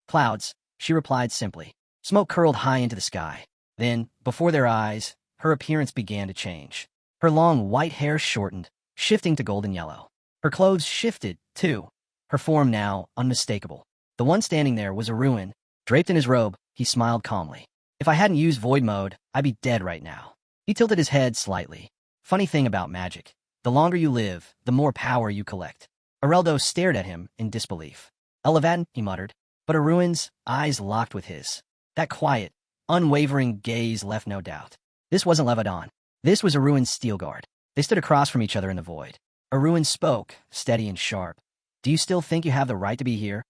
Clouds, she replied simply. Smoke curled high into the sky. Then, before their eyes, her appearance began to change. Her long white hair shortened, shifting to golden yellow. Her clothes shifted, too, her form now unmistakable. The one standing there was a ruin. Draped in his robe, he smiled calmly. If I hadn't used void mode, I'd be dead right now. He tilted his head slightly. Funny thing about magic. The longer you live, the more power you collect. Areldo stared at him in disbelief. Elevaden, he muttered, but Aruin's eyes locked with his. That quiet, unwavering gaze left no doubt. This wasn't Levadan. This was Aruin's steel guard. They stood across from each other in the void. Aruin spoke, steady and sharp. Do you still think you have the right to be here?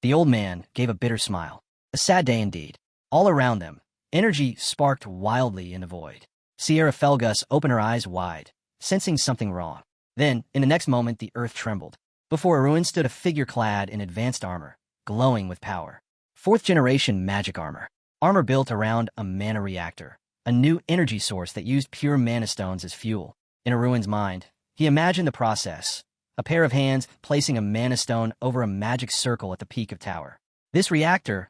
The old man gave a bitter smile. A sad day indeed. All around them, energy sparked wildly in the void. Sierra Felgus opened her eyes wide, sensing something wrong. Then, in the next moment, the earth trembled. Before Aruin stood a figure clad in advanced armor, glowing with power. Fourth-generation magic armor. Armor built around a mana reactor, a new energy source that used pure mana stones as fuel. In Aruin's mind, he imagined the process, a pair of hands placing a mana stone over a magic circle at the peak of tower. This reactor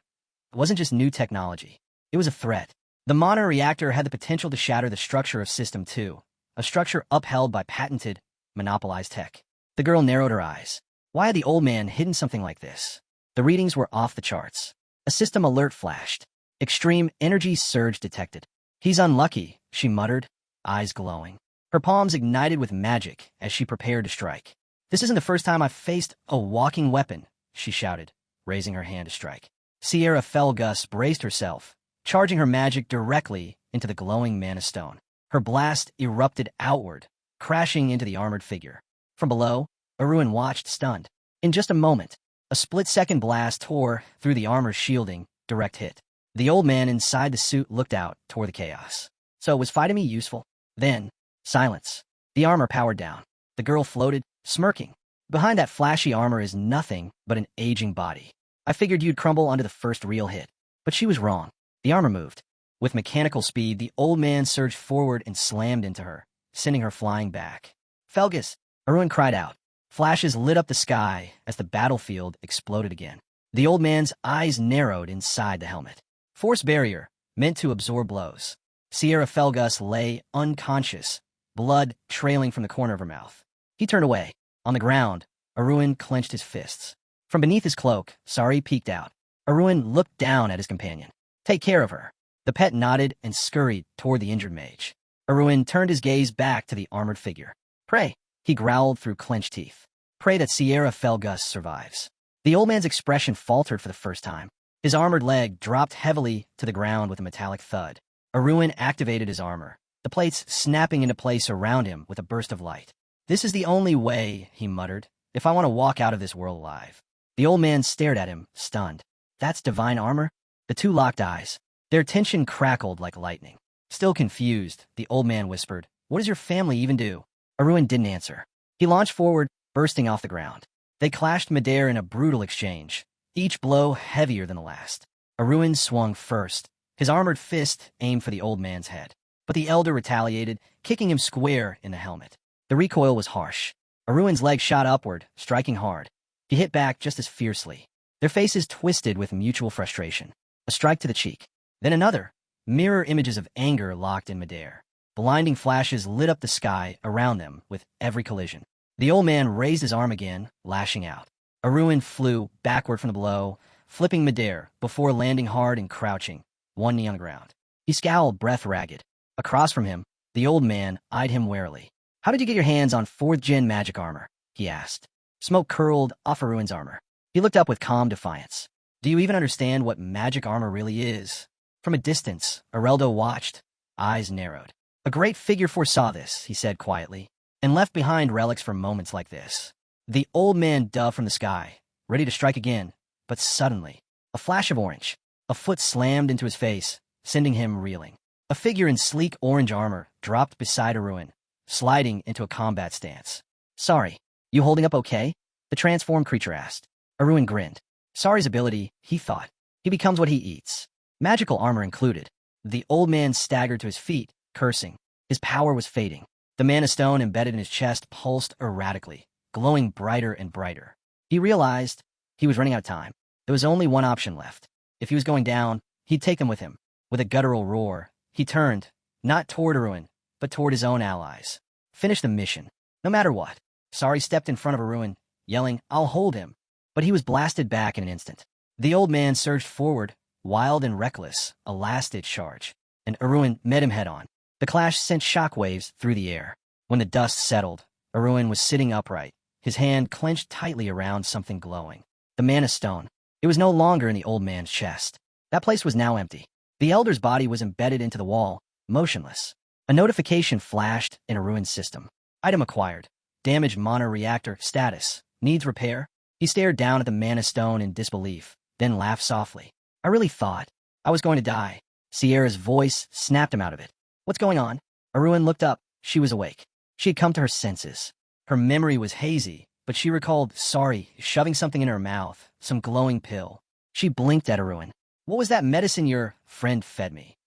wasn't just new technology. It was a threat. The mana reactor had the potential to shatter the structure of System 2, a structure upheld by patented, monopolized tech. The girl narrowed her eyes. Why had the old man hidden something like this? The readings were off the charts. A system alert flashed. Extreme energy surge detected. He's unlucky, she muttered, eyes glowing. Her palms ignited with magic as she prepared to strike. This isn't the first time I've faced a walking weapon, she shouted, raising her hand to strike. Sierra Felgus braced herself, charging her magic directly into the glowing mana stone. Her blast erupted outward, crashing into the armored figure. From below, Aruin watched stunned. In just a moment, a split-second blast tore through the armor's shielding, direct hit. The old man inside the suit looked out toward the chaos. So was fighting me useful? Then, silence. The armor powered down. The girl floated, smirking. Behind that flashy armor is nothing but an aging body. I figured you'd crumble under the first real hit. But she was wrong. The armor moved. With mechanical speed, the old man surged forward and slammed into her, sending her flying back. Felgus! Aruin cried out. Flashes lit up the sky as the battlefield exploded again. The old man's eyes narrowed inside the helmet. Force barrier, meant to absorb blows. Sierra Felgus lay unconscious, blood trailing from the corner of her mouth. He turned away. On the ground, Aruin clenched his fists. From beneath his cloak, Sari peeked out. Aruin looked down at his companion. Take care of her. The pet nodded and scurried toward the injured mage. Aruin turned his gaze back to the armored figure. Pray, he growled through clenched teeth. Pray that Sierra Felgus survives. The old man's expression faltered for the first time. His armored leg dropped heavily to the ground with a metallic thud. Aruin activated his armor, the plates snapping into place around him with a burst of light. This is the only way, he muttered, if I want to walk out of this world alive. The old man stared at him, stunned. That's divine armor? The two locked eyes. Their tension crackled like lightning. Still confused, the old man whispered, What does your family even do? Aruin didn't answer. He launched forward, bursting off the ground. They clashed midair in a brutal exchange, each blow heavier than the last. Aruin swung first, his armored fist aimed for the old man's head. But the elder retaliated, kicking him square in the helmet. The recoil was harsh. Aruin's leg shot upward, striking hard. He hit back just as fiercely. Their faces twisted with mutual frustration. A strike to the cheek. Then another. Mirror images of anger locked in midair. Blinding flashes lit up the sky around them with every collision. The old man raised his arm again, lashing out. Arun flew backward from the blow, flipping midair before landing hard and crouching, one knee on the ground. He scowled, breath ragged. Across from him, the old man eyed him warily. "How did you get your hands on 4th gen magic armor?" he asked. Smoke curled off Arun's armor. He looked up with calm defiance. "Do you even understand what magic armor really is?" From a distance, Areldo watched, eyes narrowed. "A great figure foresaw this," he said quietly, "and left behind relics for moments like this." The old man dove from the sky, ready to strike again, but suddenly, a flash of orange, a foot slammed into his face, sending him reeling. A figure in sleek orange armor dropped beside Arun, sliding into a combat stance. "Sorry, you holding up okay?" the transformed creature asked. Arun grinned. Sorry's ability, he thought. He becomes what he eats. Magical armor included. The old man staggered to his feet, cursing. His power was fading. The mana stone embedded in his chest pulsed erratically, glowing brighter and brighter. He realized he was running out of time. There was only one option left. If he was going down, he'd take them with him. With a guttural roar, he turned, not toward Arun, but toward his own allies. Finish the mission, no matter what. Sorry stepped in front of Arun, yelling, "I'll hold him." But he was blasted back in an instant. The old man surged forward, wild and reckless, a last-ditch charge, and Arun met him head-on. The clash sent shockwaves through the air. When the dust settled, Arun was sitting upright, his hand clenched tightly around something glowing. The mana stone. It was no longer in the old man's chest. That place was now empty. The elder's body was embedded into the wall, motionless. A notification flashed in Arun's system. Item acquired. Damaged mana reactor status. Needs repair. He stared down at the mana stone in disbelief, then laughed softly. "I really thought I was going to die." Sierra's voice snapped him out of it. "What's going on?" Arun looked up. She was awake. She had come to her senses. Her memory was hazy, but she recalled Sorry shoving something in her mouth, some glowing pill. She blinked at Arun. "What was that medicine your friend fed me?"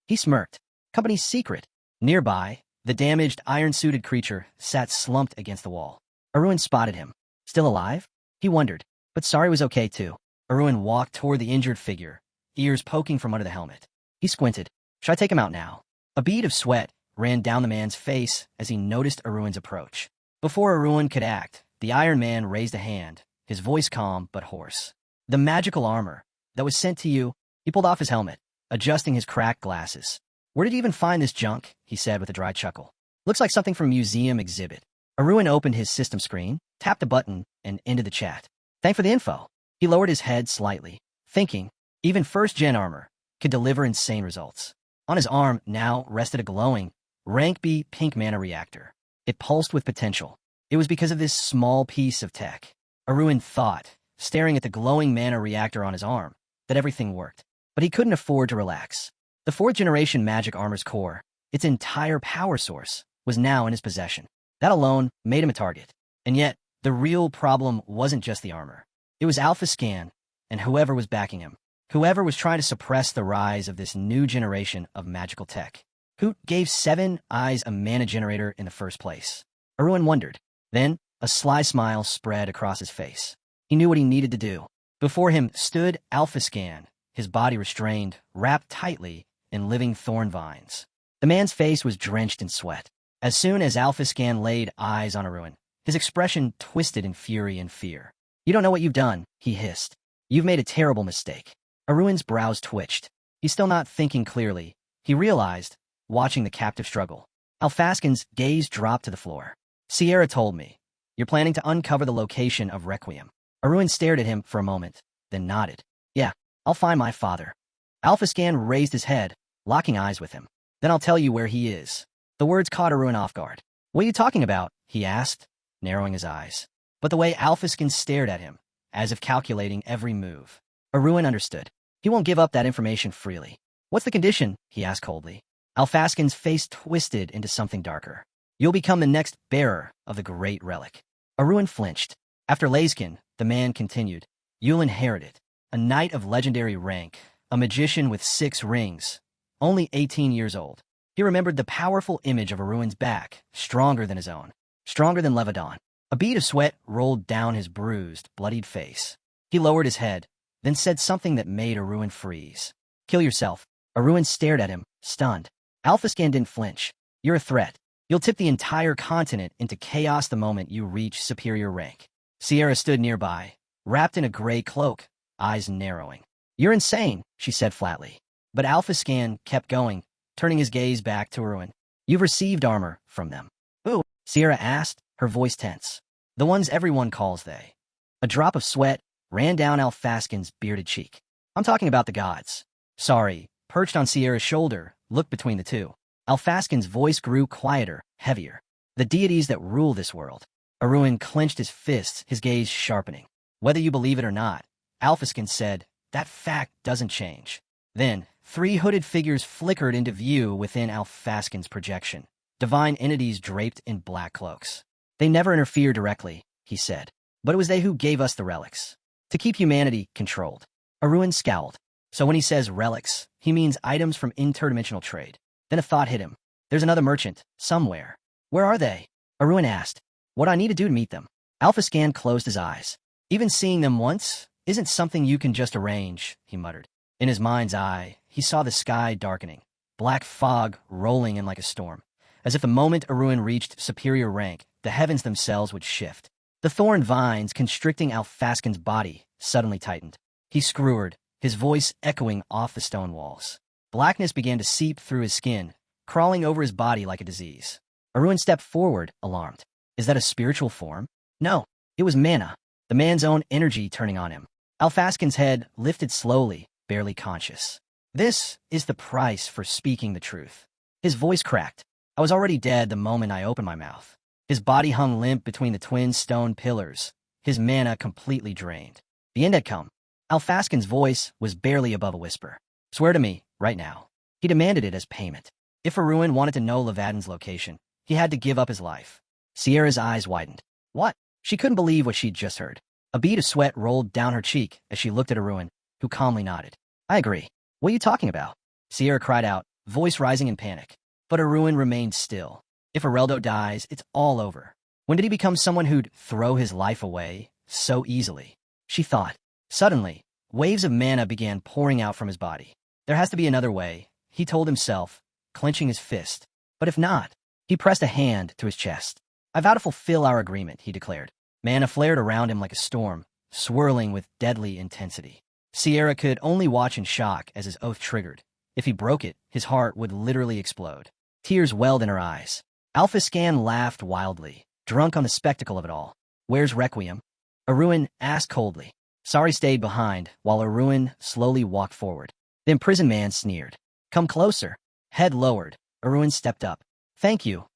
He smirked. "Company's secret." Nearby, the damaged, iron-suited creature sat slumped against the wall. Arun spotted him. Still alive? He wondered, but Sorry was okay too. Arun walked toward the injured figure, ears poking from under the helmet. He squinted. "Should I take him out now?" A bead of sweat ran down the man's face as he noticed Arun's approach. Before Arun could act, the Iron Man raised a hand, his voice calm but hoarse. "The magical armor that was sent to you." He pulled off his helmet, adjusting his cracked glasses. "Where did you even find this junk?" he said with a dry chuckle. "Looks like something from a museum exhibit." Arun opened his system screen, tapped a button, and ended the chat. "Thanks for the info." He lowered his head slightly, thinking even first-gen armor could deliver insane results. On his arm now rested a glowing, rank B pink mana reactor. It pulsed with potential. It was because of this small piece of tech. Arun thought, staring at the glowing mana reactor on his arm, that everything worked. But he couldn't afford to relax. The 4th-generation magic armor's core, its entire power source, was now in his possession. That alone made him a target. And yet, the real problem wasn't just the armor. It was Alpha Scan, and whoever was backing him. Whoever was trying to suppress the rise of this new generation of magical tech. Who gave Seven Eyes a mana generator in the first place? Arun wondered. Then, a sly smile spread across his face. He knew what he needed to do. Before him stood Alpha Scan, his body restrained, wrapped tightly in living thorn vines. The man's face was drenched in sweat. As soon as Alpha Scan laid eyes on Arun, his expression twisted in fury and fear. "You don't know what you've done," he hissed. "You've made a terrible mistake." Arun's brows twitched. He's still not thinking clearly, he realized, watching the captive struggle. Alphaskin's gaze dropped to the floor. "Sierra told me. You're planning to uncover the location of Requiem." Arun stared at him for a moment, then nodded. "Yeah, I'll find my father." Alphascan raised his head, locking eyes with him. "Then I'll tell you where he is." The words caught Arun off guard. "What are you talking about?" he asked, narrowing his eyes. But the way Alphaskin stared at him, as if calculating every move. Arun understood. He won't give up that information freely. "What's the condition?" he asked coldly. Alphaskin's face twisted into something darker. "You'll become the next bearer of the great relic." Arun flinched. After Layskin, the man continued. "You'll inherit it. A knight of legendary rank, a magician with 6 rings, only 18 years old." He remembered the powerful image of Arun's back, stronger than his own, stronger than Levadon. A bead of sweat rolled down his bruised, bloodied face. He lowered his head, then said something that made Arun freeze. "Kill yourself." Arun stared at him, stunned. Alphascan didn't flinch. "You're a threat. You'll tip the entire continent into chaos the moment you reach superior rank. Sierra stood nearby, wrapped in a gray cloak, eyes narrowing. You're insane, she said flatly. But Alpha Scan kept going, turning his gaze back to Ruin. You've received armor from them. Who? Sierra asked, her voice tense. The ones everyone calls they. A drop of sweat ran down Alphaskin's bearded cheek. I'm talking about the gods. Sorry, perched on Sierra's shoulder, looked between the two. Alphaskin's voice grew quieter, heavier. The deities that rule this world. Aruin clenched his fists, his gaze sharpening. Whether you believe it or not, Alphaskin said, that fact doesn't change. Then, 3 hooded figures flickered into view within Alphaskin's projection. Divine entities draped in black cloaks. They never interfere directly, he said. But it was they who gave us the relics. To keep humanity controlled. Aruin scowled. So when he says relics, he means items from interdimensional trade. Then a thought hit him. There's another merchant, somewhere. Where are they? Aruin asked. What I need to do to meet them? Alphascan closed his eyes. Even seeing them once isn't something you can just arrange, he muttered. In his mind's eye, he saw the sky darkening, black fog rolling in like a storm. As if the moment Aruin reached superior rank, the heavens themselves would shift. The thorn vines constricting Alphaskin's body suddenly tightened. He screwered, his voice echoing off the stone walls. Blackness began to seep through his skin, crawling over his body like a disease. Aruin stepped forward, alarmed. Is that a spiritual form? No, it was mana, the man's own energy turning on him. Alphaskin's head lifted slowly, barely conscious. This is the price for speaking the truth. His voice cracked. I was already dead the moment I opened my mouth. His body hung limp between the twin stone pillars, his mana completely drained. The end had come. Alphaskin's voice was barely above a whisper. Swear to me, right now. He demanded it as payment. If Aruin wanted to know Levadin's location, he had to give up his life. Sierra's eyes widened. What? She couldn't believe what she'd just heard. A bead of sweat rolled down her cheek as she looked at Aruin, who calmly nodded. I agree. What are you talking about? Sierra cried out, voice rising in panic. But Aruin remained still. If Areldo dies, it's all over. When did he become someone who'd throw his life away so easily? She thought. Suddenly, waves of mana began pouring out from his body. There has to be another way, he told himself, clenching his fist. But if not, he pressed a hand to his chest. I vow to fulfill our agreement, he declared. Mana flared around him like a storm, swirling with deadly intensity. Sierra could only watch in shock as his oath triggered. If he broke it, his heart would literally explode. Tears welled in her eyes. Alphascan laughed wildly, drunk on the spectacle of it all. Where's Requiem? Aruin asked coldly. Sari stayed behind, while Aruin slowly walked forward. The imprisoned man sneered. Come closer. Head lowered, Aruin stepped up. Thank you,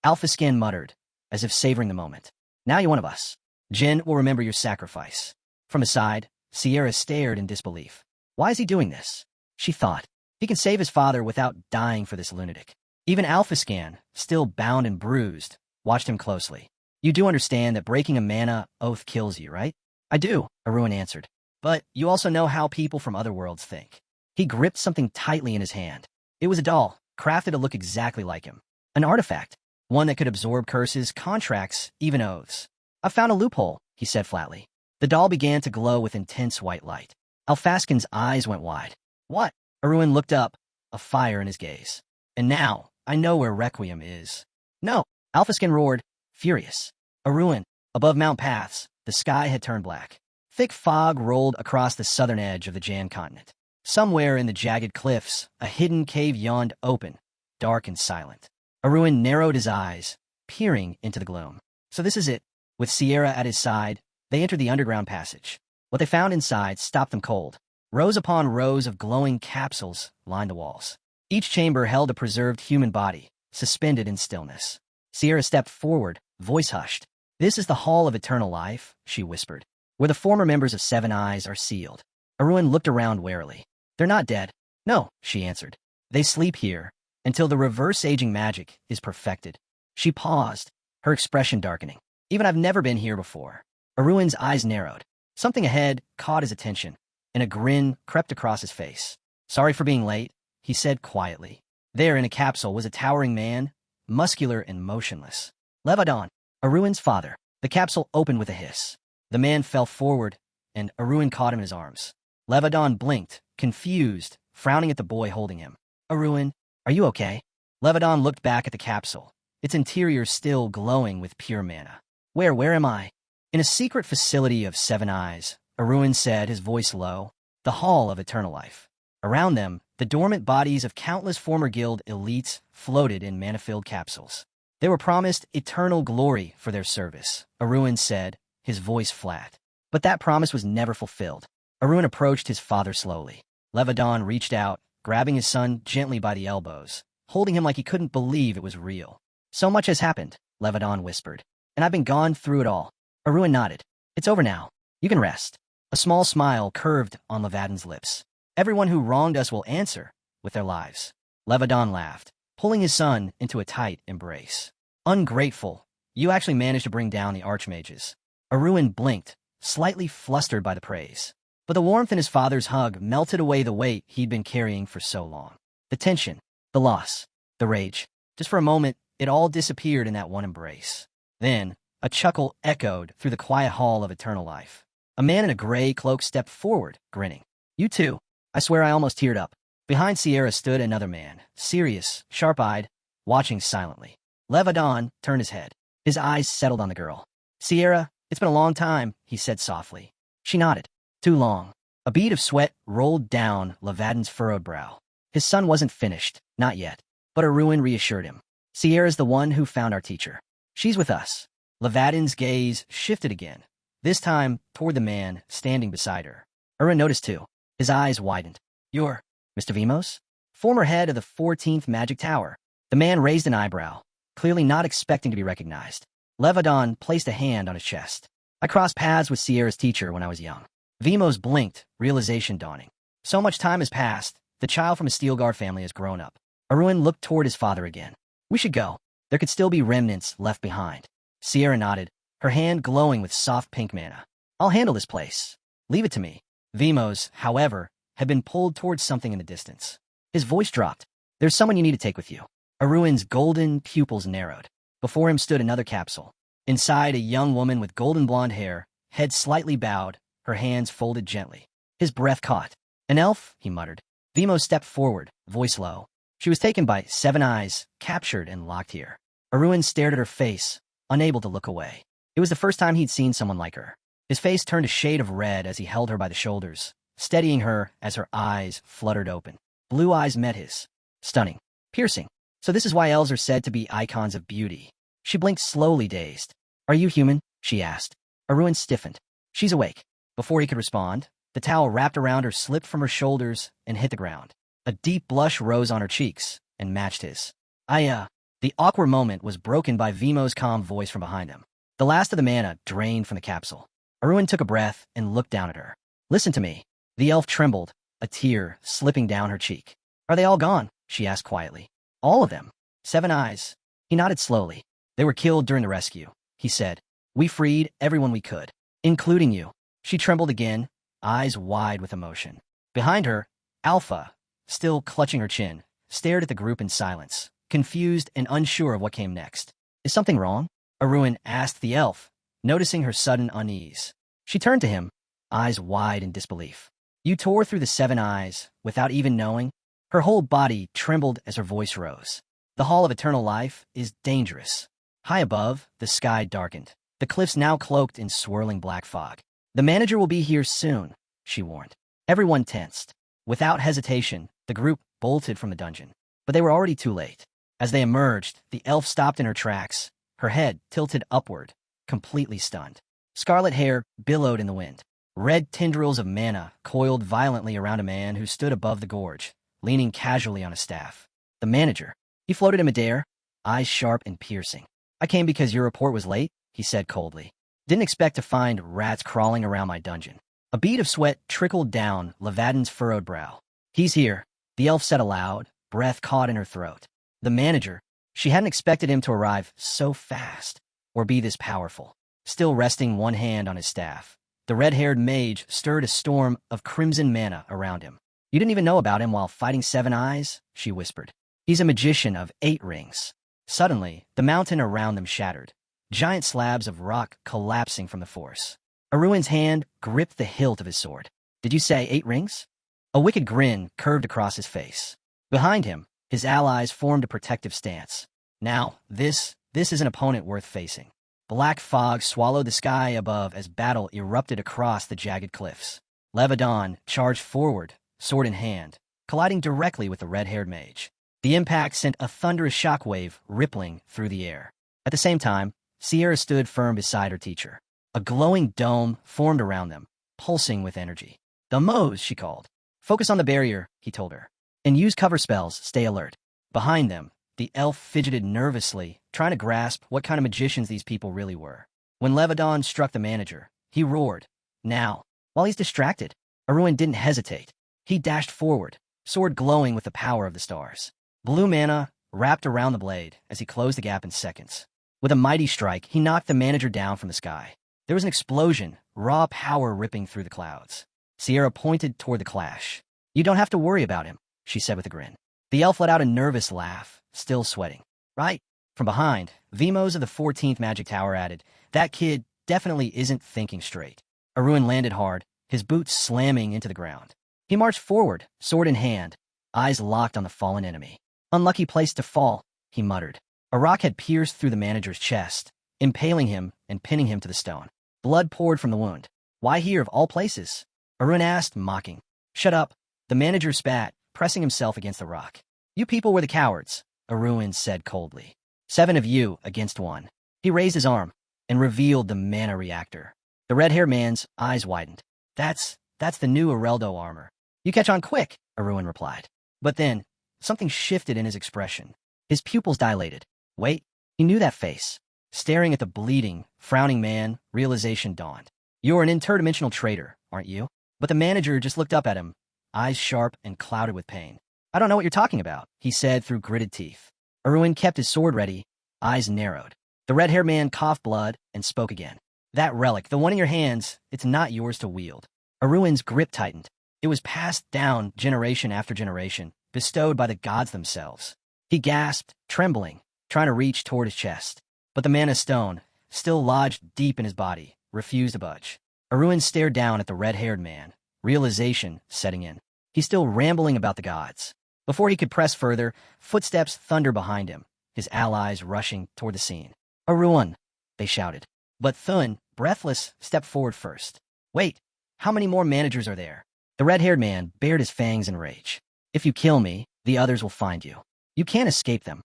Alphascan muttered, as if savoring the moment. Now you're one of us. Jin will remember your sacrifice. From his side, Sierra stared in disbelief. Why is he doing this? She thought. He can save his father without dying for this lunatic. Even Alphascan, still bound and bruised, watched him closely. You do understand that breaking a mana oath kills you, right? I do, Aruin answered. But you also know how people from other worlds think. He gripped something tightly in his hand. It was a doll, crafted to look exactly like him. An artifact. One that could absorb curses, contracts, even oaths. I found a loophole, he said flatly. The doll began to glow with intense white light. Alphascan's eyes went wide. What? Aruin looked up, a fire in his gaze. And now, I know where Requiem is. No, Alphascan roared, furious. Aruin, above Mount Paths, the sky had turned black. Thick fog rolled across the southern edge of the Jan continent. Somewhere in the jagged cliffs, a hidden cave yawned open, dark and silent. Aruin narrowed his eyes, peering into the gloom. So this is it. With Sierra at his side, they entered the underground passage. What they found inside stopped them cold. Rows upon rows of glowing capsules lined the walls. Each chamber held a preserved human body, suspended in stillness. Sierra stepped forward, voice hushed. This is the Hall of Eternal Life, she whispered, where the former members of Seven Eyes are sealed. Aruin looked around warily. They're not dead. No, she answered. They sleep here, until the reverse-aging magic is perfected. She paused, her expression darkening. Even I've never been here before. Aruin's eyes narrowed. Something ahead caught his attention, and a grin crept across his face. Sorry for being late, he said quietly. There in a capsule was a towering man, muscular and motionless. Levadon, Aruin's father. The capsule opened with a hiss. The man fell forward, and Aruin caught him in his arms. Levadon blinked, confused, frowning at the boy holding him. Aruin, are you okay? Levadon looked back at the capsule, its interior still glowing with pure mana. Where am I? In a secret facility of seven eyes, Aruin said, his voice low. The Hall of Eternal Life. Around them, the dormant bodies of countless former guild elites floated in mana-filled capsules. They were promised eternal glory for their service, Aruin said, his voice flat. But that promise was never fulfilled. Aruin approached his father slowly. Levadon reached out, grabbing his son gently by the elbows, holding him like he couldn't believe it was real. So much has happened, Levadon whispered. And I've been gone through it all. Aruin nodded. It's over now. You can rest. A small smile curved on Levadon's lips. Everyone who wronged us will answer with their lives. Levadon laughed, pulling his son into a tight embrace. Ungrateful. You actually managed to bring down the archmages. Aruin blinked, slightly flustered by the praise. But the warmth in his father's hug melted away the weight he'd been carrying for so long. The tension, the loss, the rage. Just for a moment, it all disappeared in that one embrace. Then, a chuckle echoed through the quiet hall of eternal life. A man in a gray cloak stepped forward, grinning. You too. I swear I almost teared up. Behind Sierra stood another man, serious, sharp-eyed, watching silently. Levadon turned his head. His eyes settled on the girl. Sierra, it's been a long time, he said softly. She nodded. Too long. A bead of sweat rolled down Levadon's furrowed brow. His son wasn't finished, not yet. But Aruin reassured him. Sierra's the one who found our teacher. She's with us. Levadon's gaze shifted again, this time toward the man standing beside her. Aruin noticed too. His eyes widened. You're Mr. Vimos? Former head of the 14th Magic Tower. The man raised an eyebrow, clearly not expecting to be recognized. Levadon placed a hand on his chest. I crossed paths with Sierra's teacher when I was young. Vimos blinked, realization dawning. So much time has passed, the child from a Steelguard family has grown up. Aruin looked toward his father again. We should go. There could still be remnants left behind. Sierra nodded, her hand glowing with soft pink mana. I'll handle this place. Leave it to me. Vimos, however, had been pulled towards something in the distance. His voice dropped. There's someone you need to take with you. Aruin's golden pupils narrowed. Before him stood another capsule. Inside, a young woman with golden blonde hair, head slightly bowed, her hands folded gently. His breath caught. An elf, he muttered. Vimos stepped forward, voice low. She was taken by seven eyes, captured and locked here. Aruin stared at her face, unable to look away. It was the first time he'd seen someone like her. His face turned a shade of red as he held her by the shoulders, steadying her as her eyes fluttered open. Blue eyes met his. Stunning. Piercing. So this is why elves are said to be icons of beauty. She blinked slowly, dazed. Are you human? She asked. Aruin stiffened. She's awake. Before he could respond, the towel wrapped around her slipped from her shoulders and hit the ground. A deep blush rose on her cheeks and matched his. The awkward moment was broken by Vimos' calm voice from behind him. The last of the mana drained from the capsule. Aruin took a breath and looked down at her. Listen to me. The elf trembled, a tear slipping down her cheek. Are they all gone? She asked quietly. All of them. Seven eyes. He nodded slowly. They were killed during the rescue, he said. We freed everyone we could, including you. She trembled again, eyes wide with emotion. Behind her, Alpha, still clutching her chin, stared at the group in silence, confused and unsure of what came next. Is something wrong? Aruin asked the elf, noticing her sudden unease. She turned to him, eyes wide in disbelief. You tore through the seven eyes, without even knowing? Her whole body trembled as her voice rose. The Hall of Eternal Life is dangerous. High above, the sky darkened, the cliffs now cloaked in swirling black fog. The manager will be here soon, she warned. Everyone tensed. Without hesitation, the group bolted from the dungeon. But they were already too late. As they emerged, the elf stopped in her tracks, her head tilted upward, completely stunned. Scarlet hair billowed in the wind. Red tendrils of mana coiled violently around a man who stood above the gorge, leaning casually on a staff. The manager. He floated in midair, eyes sharp and piercing. I came because your report was late, he said coldly. Didn't expect to find rats crawling around my dungeon. A bead of sweat trickled down Levadon's furrowed brow. He's here, the elf said aloud, breath caught in her throat. The manager. She hadn't expected him to arrive so fast, or be this powerful. Still resting one hand on his staff, the red-haired mage stirred a storm of crimson mana around him. You didn't even know about him while fighting Seven Eyes? She whispered. He's a magician of 8 rings. Suddenly, the mountain around them shattered, giant slabs of rock collapsing from the force. Aruin's hand gripped the hilt of his sword. Did you say 8 rings? A wicked grin curved across his face. Behind him, his allies formed a protective stance. Now, this is an opponent worth facing. Black fog swallowed the sky above as battle erupted across the jagged cliffs. Levadon charged forward, sword in hand, colliding directly with the red-haired mage. The impact sent a thunderous shockwave rippling through the air. At the same time, Sierra stood firm beside her teacher. A glowing dome formed around them, pulsing with energy. "The Moes," she called. "Focus on the barrier," he told her. "And use cover spells, stay alert." Behind them, the elf fidgeted nervously, trying to grasp what kind of magicians these people really were. When Levadon struck the manager, he roared, "Now!" While he's distracted, Arun didn't hesitate. He dashed forward, sword glowing with the power of the stars. Blue mana wrapped around the blade as he closed the gap in seconds. With a mighty strike, he knocked the manager down from the sky. There was an explosion, raw power ripping through the clouds. Sierra pointed toward the clash. "You don't have to worry about him," she said with a grin. The elf let out a nervous laugh, still sweating. "Right?" From behind, Vimos of the 14th Magic Tower added, "That kid definitely isn't thinking straight." Arun landed hard, his boots slamming into the ground. He marched forward, sword in hand, eyes locked on the fallen enemy. "Unlucky place to fall," he muttered. A rock had pierced through the manager's chest, impaling him and pinning him to the stone. Blood poured from the wound. "Why here of all places?" Arun asked, mocking. "Shut up." The manager spat, pressing himself against the rock. "You people were the cowards," Arun said coldly. 7 of you against 1. He raised his arm and revealed the mana reactor. The red-haired man's eyes widened. That's the new Areldo armor. "You catch on quick," Arun replied. But then, something shifted in his expression. His pupils dilated. Wait, he knew that face. Staring at the bleeding, frowning man, realization dawned. "You're an interdimensional traitor, aren't you?" But the manager just looked up at him, eyes sharp and clouded with pain. "I don't know what you're talking about," he said through gritted teeth. Arun kept his sword ready, eyes narrowed. The red-haired man coughed blood and spoke again. "That relic, the one in your hands, it's not yours to wield." Arun's grip tightened. It was passed down generation after generation, bestowed by the gods themselves. He gasped, trembling, trying to reach toward his chest. But the mana stone, still lodged deep in his body, refused to budge. Arun stared down at the red-haired man, realization setting in. He's still rambling about the gods. Before he could press further, footsteps thundered behind him, his allies rushing toward the scene. "Arun!" they shouted. But Thun, breathless, stepped forward first. "Wait, how many more managers are there?" The red-haired man bared his fangs in rage. "If you kill me, the others will find you. You can't escape them."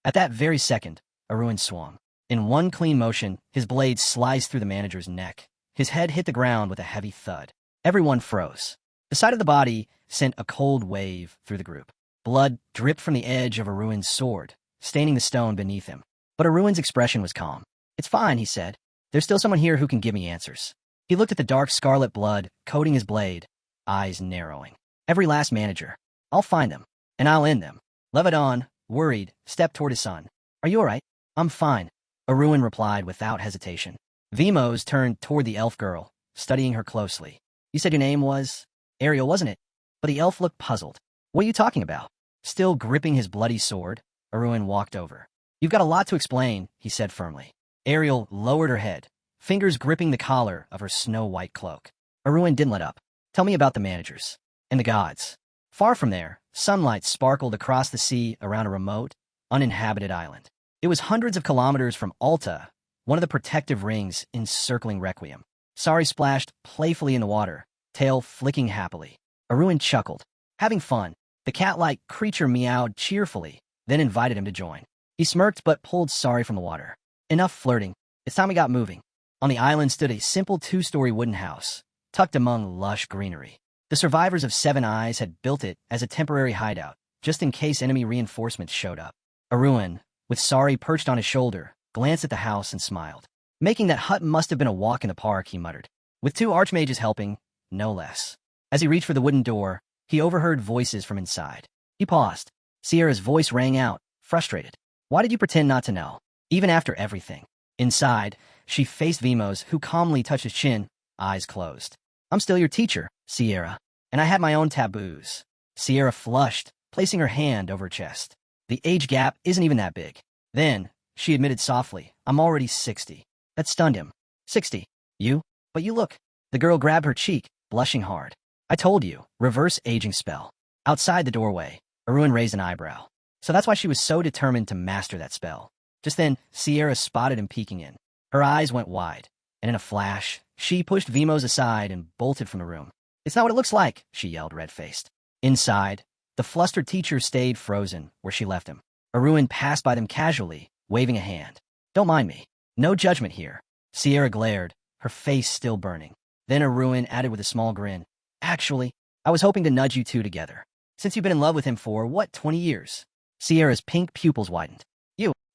At that very second, Arun swung. In one clean motion, his blade sliced through the manager's neck. His head hit the ground with a heavy thud. Everyone froze. The sight of the body sent a cold wave through the group. Blood dripped from the edge of Arun's sword, staining the stone beneath him. But Arun's expression was calm. "It's fine," he said. "There's still someone here who can give me answers." He looked at the dark scarlet blood coating his blade, eyes narrowing. "Every last manager. I'll find them, and I'll end them." Levadon, worried, stepped toward his son. "Are you all right?" "I'm fine," Arun replied without hesitation. Vimos turned toward the elf girl, studying her closely. "You said your name was Ariel, wasn't it?" But the elf looked puzzled. "What are you talking about?" Still gripping his bloody sword, Arun walked over. "You've got a lot to explain," he said firmly. Ariel lowered her head, fingers gripping the collar of her snow-white cloak. Arun didn't let up. "Tell me about the managers and the gods." Far from there, sunlight sparkled across the sea around a remote, uninhabited island. It was hundreds of kilometers from Alta, one of the protective rings encircling Requiem. Sari splashed playfully in the water, tail flicking happily. Arun chuckled. Having fun, the cat-like creature meowed cheerfully, then invited him to join. He smirked but pulled Sari from the water. "Enough flirting. It's time we got moving." On the island stood a simple 2-story wooden house, tucked among lush greenery. The survivors of Seven Eyes had built it as a temporary hideout, just in case enemy reinforcements showed up. Arun, with Sari perched on his shoulder, glanced at the house and smiled. "Making that hut must have been a walk in the park," he muttered. "With 2 archmages helping, no less." As he reached for the wooden door, he overheard voices from inside. He paused. Sierra's voice rang out, frustrated. "Why did you pretend not to know? Even after everything?" Inside, she faced Vimos, who calmly touched his chin, eyes closed. "I'm still your teacher, Sierra, and I had my own taboos." Sierra flushed, placing her hand over her chest. "The age gap isn't even that big." Then, she admitted softly, "I'm already 60. That stunned him. 60? You? But you look. The girl grabbed her cheek, blushing hard. "I told you, reverse aging spell." Outside the doorway, Arun raised an eyebrow. So that's why she was so determined to master that spell. Just then, Sierra spotted him peeking in. Her eyes went wide, and in a flash, she pushed Vimos aside and bolted from the room. "It's not what it looks like," she yelled, red-faced. Inside, the flustered teacher stayed frozen where she left him. Arun passed by them casually, waving a hand. "Don't mind me. No judgment here." Sierra glared, her face still burning. Then Arun added with a small grin, "Actually, I was hoping to nudge you two together. Since you've been in love with him for, 20 years? Sierra's pink pupils widened.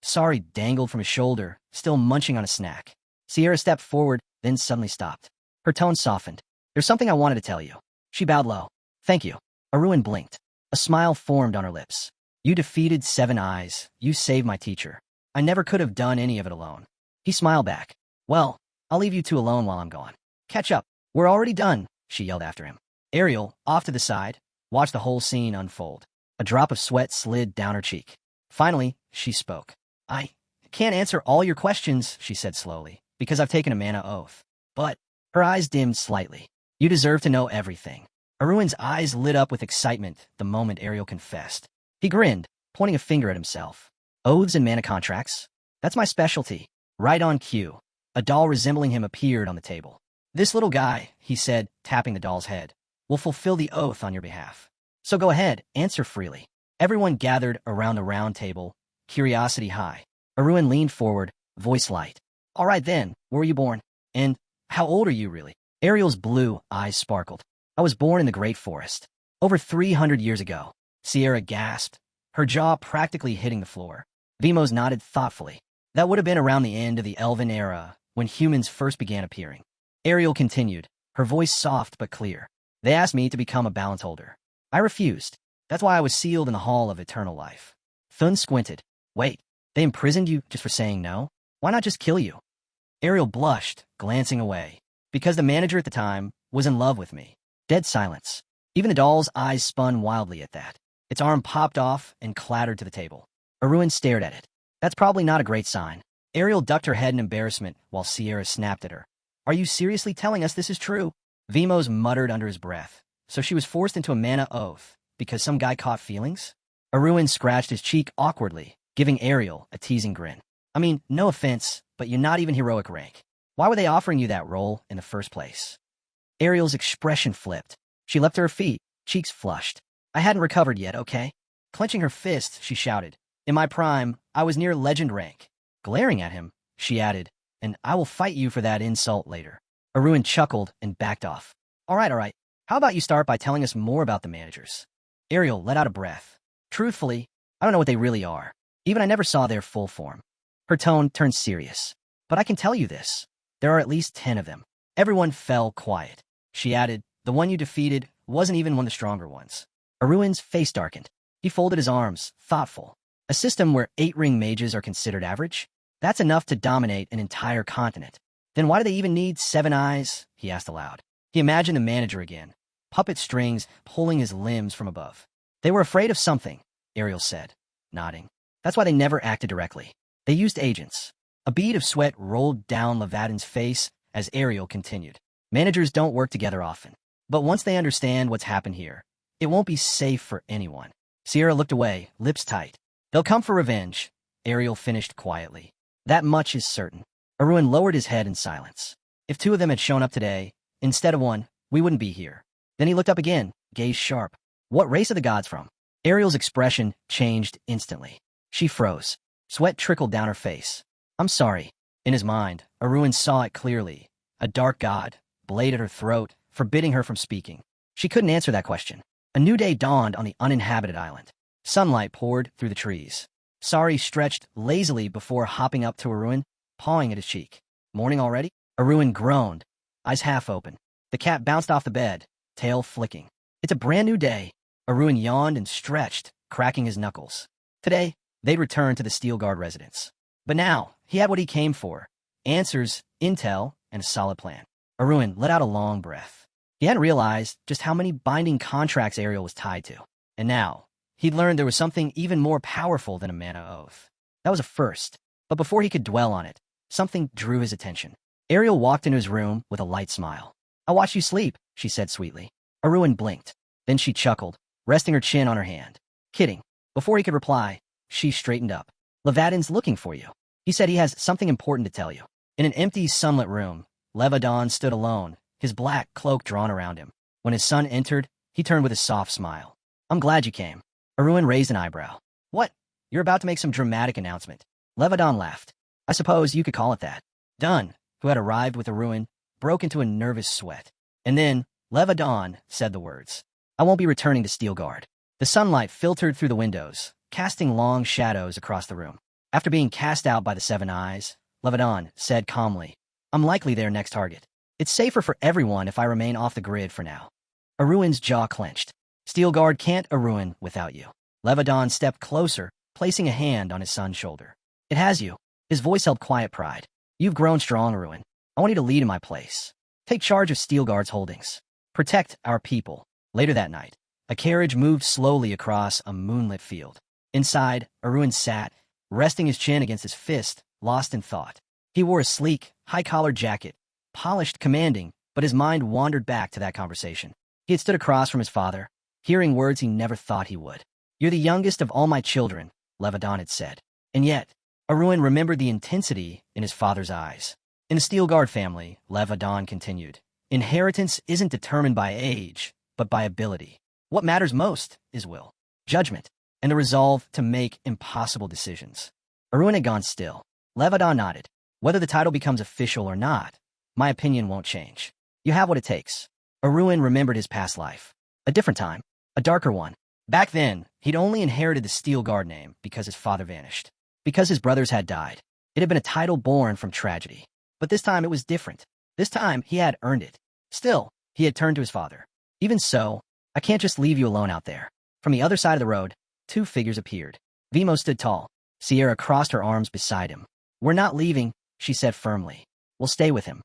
Sorry dangled from his shoulder, still munching on a snack. Sierra stepped forward, then suddenly stopped. Her tone softened. "There's something I wanted to tell you." She bowed low. "Thank you." Arun blinked. A smile formed on her lips. "You defeated 7 Eyes. You saved my teacher. I never could have done any of it alone." He smiled back. "Well, I'll leave you two alone while I'm gone. Catch up. We're already done," she yelled after him. Ariel, off to the side, watched the whole scene unfold. A drop of sweat slid down her cheek. Finally, she spoke. "I can't answer all your questions," she said slowly, "because I've taken a mana oath. But," her eyes dimmed slightly, "you deserve to know everything." Arun's eyes lit up with excitement the moment Ariel confessed. He grinned, pointing a finger at himself. "Oaths and mana contracts? That's my specialty." Right on cue, a doll resembling him appeared on the table. "This little guy," he said, tapping the doll's head, "will fulfill the oath on your behalf. So go ahead, answer freely." Everyone gathered around the round table, curiosity high. Arun leaned forward, voice light. "All right then, where were you born? And how old are you really?" Ariel's blue eyes sparkled. "I was born in the Great Forest. Over 300 years ago." Sierra gasped, her jaw practically hitting the floor. Vimos nodded thoughtfully. "That would have been around the end of the Elven era, when humans first began appearing." Ariel continued, her voice soft but clear. "They asked me to become a balance holder. I refused. That's why I was sealed in the Hall of Eternal Life." Thun squinted. "Wait, they imprisoned you just for saying no? Why not just kill you?" Ariel blushed, glancing away. "Because the manager at the time was in love with me." Dead silence. Even the doll's eyes spun wildly at that. Its arm popped off and clattered to the table. Arun stared at it. "That's probably not a great sign." Ariel ducked her head in embarrassment while Sierra snapped at her. "Are you seriously telling us this is true?" Vimos muttered under his breath. "So she was forced into a mana oath because some guy caught feelings?" Arun scratched his cheek awkwardly, giving Ariel a teasing grin. "I mean, no offense, but you're not even heroic rank. Why were they offering you that role in the first place?" Ariel's expression flipped. She leapt to her feet, cheeks flushed. "I hadn't recovered yet, okay?" Clenching her fist, she shouted. "In my prime, I was near legend rank." Glaring at him, she added, "And I will fight you for that insult later." Arun chuckled and backed off. All right. How about you start by telling us more about the managers?" Ariel let out a breath. "Truthfully, I don't know what they really are. Even I never saw their full form." Her tone turned serious. "But I can tell you this. There are at least 10 of them." Everyone fell quiet. She added, "The one you defeated wasn't even one of the stronger ones." Arun's face darkened. He folded his arms, thoughtful. "A system where 8-ring mages are considered average? That's enough to dominate an entire continent. Then why do they even need 7 eyes?" he asked aloud. He imagined the manager again, puppet strings pulling his limbs from above. "They were afraid of something," Ariel said, nodding. "That's why they never acted directly. They used agents." A bead of sweat rolled down Levatin's face as Ariel continued. "Managers don't work together often. But once they understand what's happened here, it won't be safe for anyone." Sierra looked away, lips tight. "They'll come for revenge," Ariel finished quietly. "That much is certain." Arun lowered his head in silence. "If 2 of them had shown up today, instead of 1, we wouldn't be here." Then he looked up again, gaze sharp. "What race are the gods from?" Ariel's expression changed instantly. She froze. Sweat trickled down her face. "I'm sorry." In his mind, Arun saw it clearly. A dark god, blade at her throat, forbidding her from speaking. She couldn't answer that question. A new day dawned on the uninhabited island. Sunlight poured through the trees. Sari stretched lazily before hopping up to Arun, pawing at his cheek. "Morning already?" Arun groaned, eyes half open. The cat bounced off the bed, tail flicking. "It's a brand new day." Arun yawned and stretched, cracking his knuckles. Today, they'd return to the Steel Guard residence. But now, he had what he came for. Answers, intel, and a solid plan. Arun let out a long breath. He hadn't realized just how many binding contracts Ariel was tied to. And now, he'd learned there was something even more powerful than a mana oath. That was a first. But before he could dwell on it, something drew his attention. Ariel walked into his room with a light smile. "I watched you sleep," she said sweetly. Arun blinked. Then she chuckled, resting her chin on her hand. "Kidding. Before he could reply, she straightened up. Levadin's looking for you. He said he has something important to tell you. In an empty, sunlit room, Levadon stood alone, his black cloak drawn around him. When his son entered, he turned with a soft smile. I'm glad you came. Arun raised an eyebrow. What? You're about to make some dramatic announcement. Levadon laughed. I suppose you could call it that. Dunn, who had arrived with Arun, broke into a nervous sweat. And then, Levadon said the words. I won't be returning to Steelguard. The sunlight filtered through the windows, casting long shadows across the room. After being cast out by the Seven Eyes, Levadon said calmly, I'm likely their next target. It's safer for everyone if I remain off the grid for now. Arun's jaw clenched. Steelguard can't Arun without you. Levadon stepped closer, placing a hand on his son's shoulder. It has you. His voice held quiet pride. You've grown strong, Arun. I want you to lead in my place. Take charge of Steelguard's holdings. Protect our people. Later that night, a carriage moved slowly across a moonlit field. Inside, Arun sat, resting his chin against his fist, lost in thought. He wore a sleek, high-collared jacket, polished, commanding, but his mind wandered back to that conversation. He had stood across from his father, hearing words he never thought he would. You're the youngest of all my children, Levadon had said. And yet, Arun remembered the intensity in his father's eyes. In the Steelguard family, Levadon continued, inheritance isn't determined by age, but by ability. What matters most is will, judgment, and the resolve to make impossible decisions. Arun had gone still. Levadon nodded. Whether the title becomes official or not, my opinion won't change. You have what it takes. Arun remembered his past life. A different time, a darker one. Back then, he'd only inherited the Steelguard name because his father vanished. Because his brothers had died. It had been a title born from tragedy. But this time it was different. This time he had earned it. Still, he had turned to his father. Even so, I can't just leave you alone out there. From the other side of the road, two figures appeared. Vimo stood tall. Sierra crossed her arms beside him. We're not leaving, she said firmly. We'll stay with him.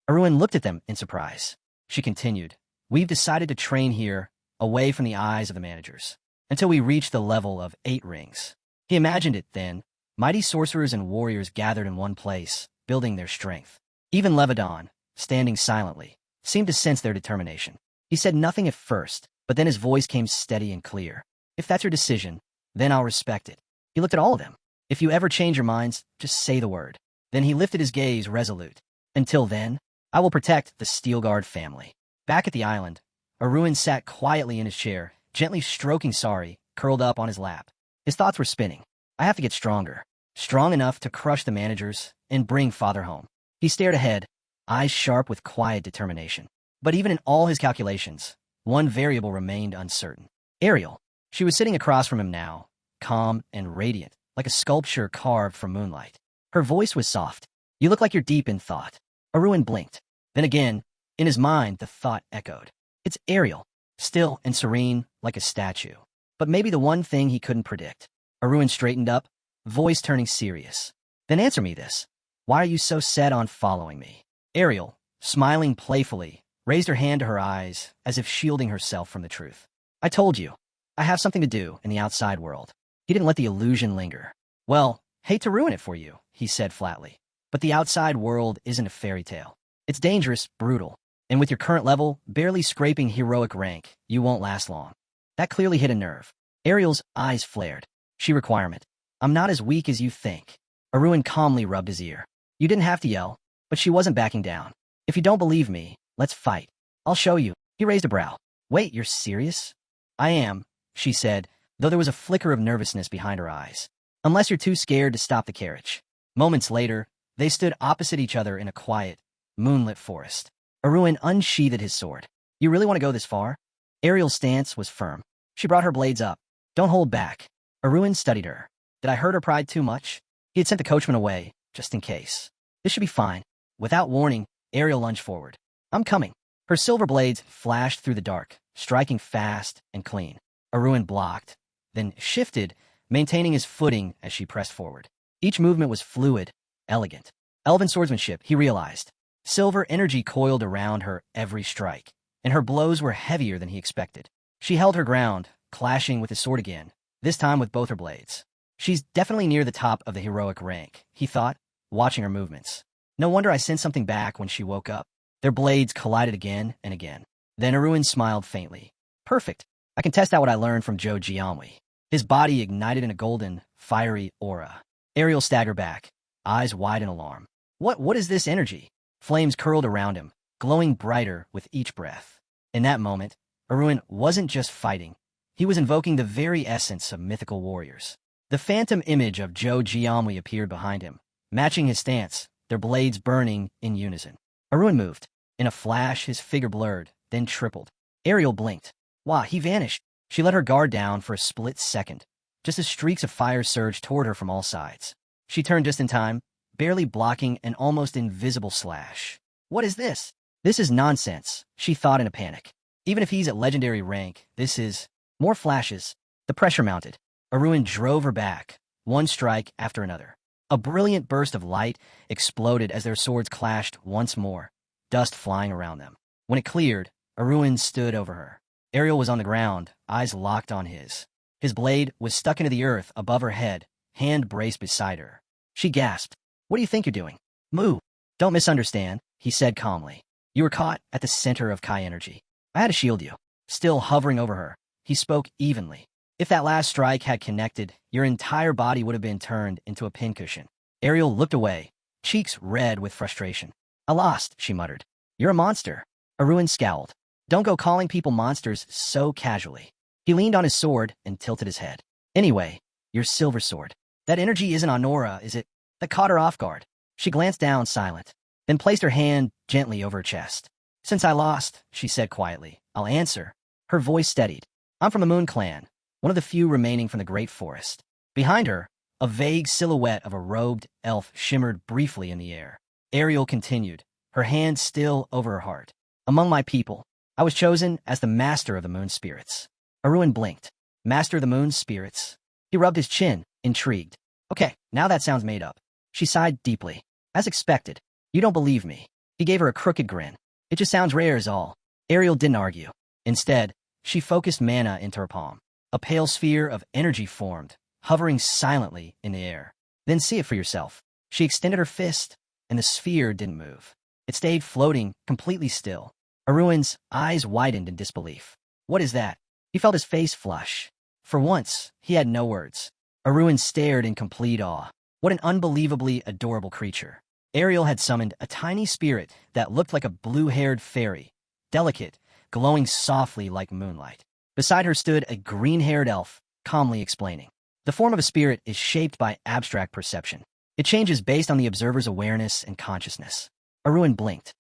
Arun looked at them in surprise. She continued, we've decided to train here, away from the eyes of the managers, until we reach the level of 8 rings. He imagined it then, mighty sorcerers and warriors gathered in one place, building their strength. Even Levadon, standing silently, seemed to sense their determination. He said nothing at first, but then his voice came steady and clear. If that's your decision, then I'll respect it. He looked at all of them. If you ever change your minds, just say the word. Then he lifted his gaze resolute. Until then, I will protect the Steelguard family. Back at the island, Arun sat quietly in his chair, gently stroking Sari, curled up on his lap. His thoughts were spinning. I have to get stronger. Strong enough to crush the managers and bring father home. He stared ahead, eyes sharp with quiet determination. But even in all his calculations, one variable remained uncertain. Ariel. She was sitting across from him now, calm and radiant, like a sculpture carved from moonlight. Her voice was soft. You look like you're deep in thought. Arun blinked. Then again, in his mind, the thought echoed. It's Ariel, still and serene like a statue. But maybe the one thing he couldn't predict. Arun straightened up, voice turning serious. Then answer me this. Why are you so set on following me? Ariel, smiling playfully, raised her hand to her eyes as if shielding herself from the truth. I told you, I have something to do in the outside world. He didn't let the illusion linger. Well, hate to ruin it for you, he said flatly. But the outside world isn't a fairy tale. It's dangerous, brutal. And with your current level, barely scraping heroic rank, you won't last long. That clearly hit a nerve. Ariel's eyes flared. She requirement. I'm not as weak as you think. Arun calmly rubbed his ear. You didn't have to yell, but she wasn't backing down. If you don't believe me, let's fight. I'll show you. He raised a brow. Wait, you're serious? I am, she said, though there was a flicker of nervousness behind her eyes. Unless you're too scared to stop the carriage. Moments later, they stood opposite each other in a quiet, moonlit forest. Arun unsheathed his sword. You really want to go this far? Ariel's stance was firm. She brought her blades up. Don't hold back. Arun studied her. Did I hurt her pride too much? He had sent the coachman away, just in case. This should be fine. Without warning, Ariel lunged forward. I'm coming. Her silver blades flashed through the dark, striking fast and clean. Arun blocked, then shifted, maintaining his footing as she pressed forward. Each movement was fluid, elegant. Elven swordsmanship, he realized. Silver energy coiled around her every strike, and her blows were heavier than he expected. She held her ground, clashing with his sword again, this time with both her blades. She's definitely near the top of the heroic rank, he thought, watching her movements. No wonder I sensed something back when she woke up. Their blades collided again and again. Then Arun smiled faintly. Perfect. I can test out what I learned from Joe Gianwi. His body ignited in a golden, fiery aura. Ariel staggered back, eyes wide in alarm. What is this energy? Flames curled around him, glowing brighter with each breath. In that moment, Arun wasn't just fighting. He was invoking the very essence of mythical warriors. The phantom image of Zhou Jiamui appeared behind him, matching his stance, their blades burning in unison. Arun moved. In a flash, his figure blurred, then tripled. Ariel blinked. Wah, he vanished. She let her guard down for a split second, just as streaks of fire surged toward her from all sides. She turned just in time, barely blocking an almost invisible slash. What is this? This is nonsense, she thought in a panic. Even if he's at legendary rank, this is... More flashes. The pressure mounted. Arun drove her back, one strike after another. A brilliant burst of light exploded as their swords clashed once more, dust flying around them. When it cleared, Arun stood over her. Ariel was on the ground, eyes locked on his. His blade was stuck into the earth above her head, hand braced beside her. She gasped. What do you think you're doing? Move. Don't misunderstand, he said calmly. You were caught at the center of Kai energy. I had to shield you. Still hovering over her, he spoke evenly. If that last strike had connected, your entire body would have been turned into a pincushion. Ariel looked away, cheeks red with frustration. I lost, she muttered. You're a monster. Arun scowled. Don't go calling people monsters so casually. He leaned on his sword and tilted his head. Anyway, your silver sword. That energy isn't on Nora, is it? That caught her off guard. She glanced down, silent, then placed her hand gently over her chest. Since I lost, she said quietly, I'll answer. Her voice steadied. I'm from the Moon Clan, one of the few remaining from the Great Forest. Behind her, a vague silhouette of a robed elf shimmered briefly in the air. Ariel continued, her hand still over her heart. Among my people, I was chosen as the master of the moon spirits. Arun blinked. Master of the moon spirits? He rubbed his chin, intrigued. Okay, now that sounds made up. She sighed deeply. As expected. You don't believe me. He gave her a crooked grin. It just sounds rare is all. Ariel didn't argue. Instead, she focused mana into her palm. A pale sphere of energy formed, hovering silently in the air. Then see it for yourself. She extended her fist, and the sphere didn't move. It stayed floating, completely still. Arun's eyes widened in disbelief. What is that? He felt his face flush. For once, he had no words. Arun stared in complete awe. What an unbelievably adorable creature. Ariel had summoned a tiny spirit that looked like a blue-haired fairy, delicate, glowing softly like moonlight. Beside her stood a green-haired elf, calmly explaining. The form of a spirit is shaped by abstract perception. It changes based on the observer's awareness and consciousness. Arun blinked.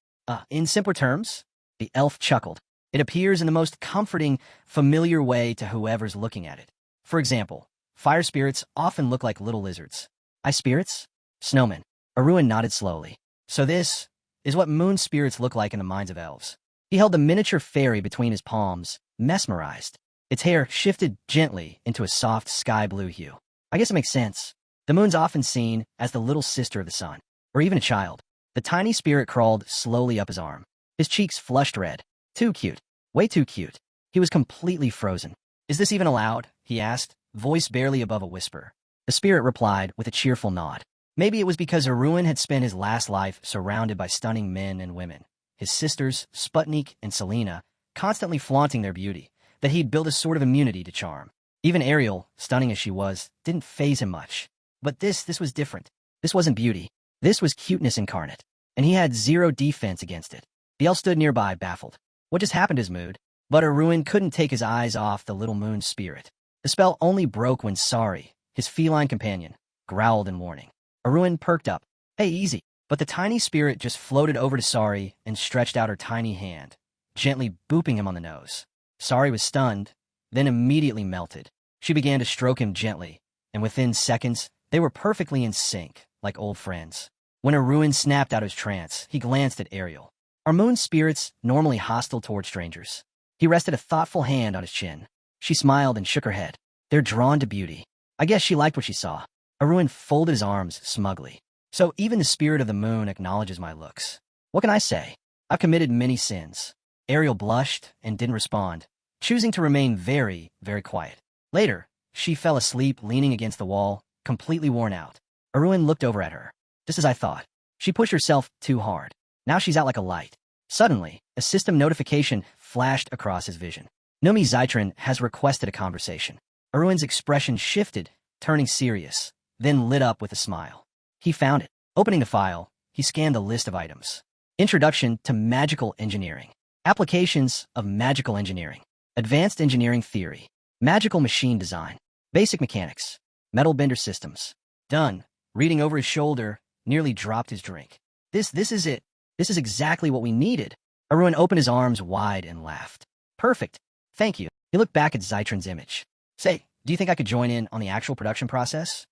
In simpler terms? The elf chuckled. It appears in the most comforting, familiar way to whoever's looking at it. For example, fire spirits often look like little lizards. Ice spirits? Snowmen. Arun nodded slowly. So this is what moon spirits look like in the minds of elves. He held the miniature fairy between his palms, mesmerized. Its hair shifted gently into a soft sky blue hue. I guess it makes sense. The moon's often seen as the little sister of the sun, or even a child. The tiny spirit crawled slowly up his arm. His cheeks flushed red. Too cute. Way too cute. He was completely frozen. Is this even allowed? He asked, voice barely above a whisper. The spirit replied with a cheerful nod. Maybe it was because Arun had spent his last life surrounded by stunning men and women, his sisters, Sputnik and Selena, constantly flaunting their beauty, that he'd built a sort of immunity to charm. Even Ariel, stunning as she was, didn't faze him much. But this was different. This wasn't beauty. This was cuteness incarnate. And he had zero defense against it. The elf stood nearby, baffled. What just happened to his mood? But Arun couldn't take his eyes off the little moon spirit. The spell only broke when Sari, his feline companion, growled in warning. Arun perked up. Hey, easy. But the tiny spirit just floated over to Sari and stretched out her tiny hand, gently booping him on the nose. Sari was stunned, then immediately melted. She began to stroke him gently, and within seconds, they were perfectly in sync, like old friends. When Arun snapped out of his trance, he glanced at Ariel. Are moon spirits normally hostile toward strangers? He rested a thoughtful hand on his chin. She smiled and shook her head. They're drawn to beauty. I guess she liked what she saw. Arun folded his arms smugly. So even the spirit of the moon acknowledges my looks. What can I say? I've committed many sins. Ariel blushed and didn't respond, choosing to remain very, very quiet. Later, she fell asleep leaning against the wall, completely worn out. Arun looked over at her. Just as I thought. She pushed herself too hard. Now she's out like a light. Suddenly, a system notification flashed across his vision. Numi Zytran has requested a conversation. Arun's expression shifted, turning serious, then lit up with a smile. He found it. Opening the file, he scanned the list of items. Introduction to Magical Engineering. Applications of Magical Engineering. Advanced Engineering Theory. Magical Machine Design. Basic Mechanics. Metal Bender Systems. Done. Reading over his shoulder, nearly dropped his drink. This is it. This is exactly what we needed. Arun opened his arms wide and laughed. Perfect. Thank you. He looked back at Zytron's image. Say, do you think I could join in on the actual production process?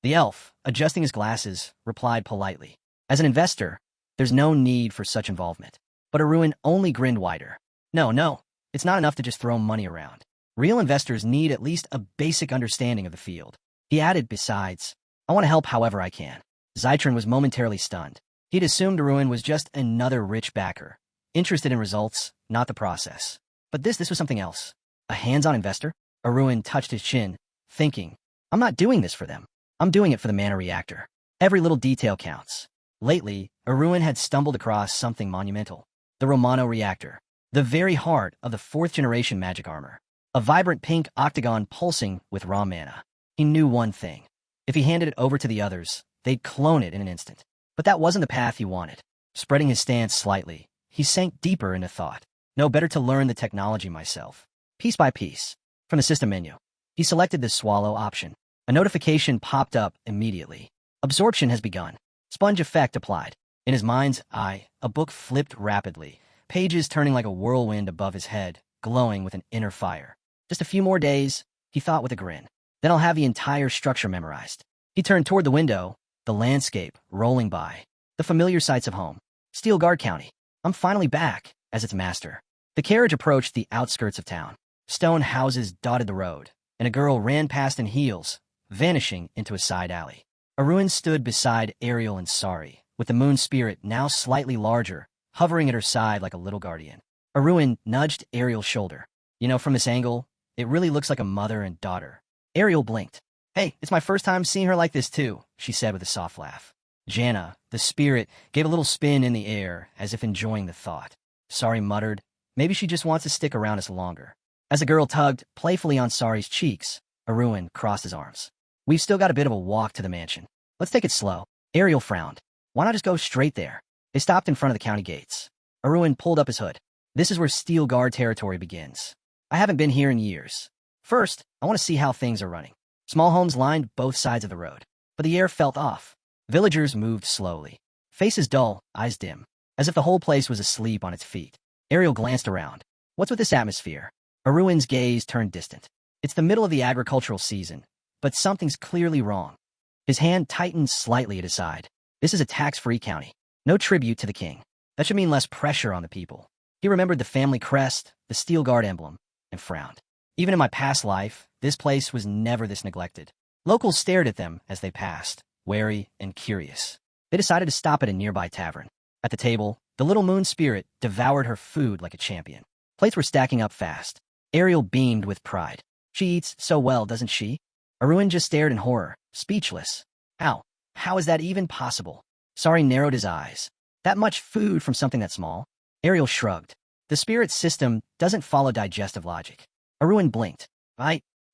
The elf, adjusting his glasses, replied politely. As an investor, there's no need for such involvement. But Arun only grinned wider. No, it's not enough to just throw money around. Real investors need at least a basic understanding of the field. He added, besides, I want to help however I can. Zytron was momentarily stunned. He'd assumed Arun was just another rich backer, interested in results, not the process. But this was something else. A hands-on investor? Arun touched his chin, thinking, I'm not doing this for them. I'm doing it for the mana reactor. Every little detail counts. Lately, Arun had stumbled across something monumental. The Romano reactor. The very heart of the 4th-generation magic armor. A vibrant pink octagon pulsing with raw mana. He knew one thing. If he handed it over to the others, they'd clone it in an instant. But that wasn't the path he wanted. Spreading his stance slightly, he sank deeper into thought. No, better to learn the technology myself. Piece by piece. From the system menu, he selected the swallow option. A notification popped up immediately. Absorption has begun. Sponge effect applied. In his mind's eye, a book flipped rapidly, pages turning like a whirlwind above his head, glowing with an inner fire. Just a few more days, he thought with a grin. Then I'll have the entire structure memorized. He turned toward the window, the landscape rolling by. The familiar sights of home. Steelguard County. I'm finally back, as its master. The carriage approached the outskirts of town. Stone houses dotted the road, and a girl ran past in heels, vanishing into a side alley. Arun stood beside Ariel and Sari, with the moon spirit now slightly larger, hovering at her side like a little guardian. Arun nudged Ariel's shoulder. You know, from this angle, it really looks like a mother and daughter. Ariel blinked. Hey, it's my first time seeing her like this too, she said with a soft laugh. Jana, the spirit, gave a little spin in the air, as if enjoying the thought. Sari muttered, maybe she just wants to stick around us longer. As the girl tugged playfully on Sari's cheeks, Arun crossed his arms. We've still got a bit of a walk to the mansion. Let's take it slow. Ariel frowned. Why not just go straight there? They stopped in front of the county gates. Arun pulled up his hood. This is where Steel Guard territory begins. I haven't been here in years. First, I want to see how things are running. Small homes lined both sides of the road, but the air felt off. Villagers moved slowly. Faces dull, eyes dim, as if the whole place was asleep on its feet. Ariel glanced around. What's with this atmosphere? Arun's gaze turned distant. It's the middle of the agricultural season, but something's clearly wrong. His hand tightened slightly at his side. This is a tax-free county. No tribute to the king. That should mean less pressure on the people. He remembered the family crest, the Steel Guard emblem, and frowned. Even in my past life, this place was never this neglected. Locals stared at them as they passed, wary and curious. They decided to stop at a nearby tavern. At the table, the little moon spirit devoured her food like a champion. Plates were stacking up fast. Ariel beamed with pride. She eats so well, doesn't she? Arun just stared in horror, speechless. How is that even possible? Sari narrowed his eyes. That much food from something that small? Ariel shrugged. The spirit system doesn't follow digestive logic. Arun blinked.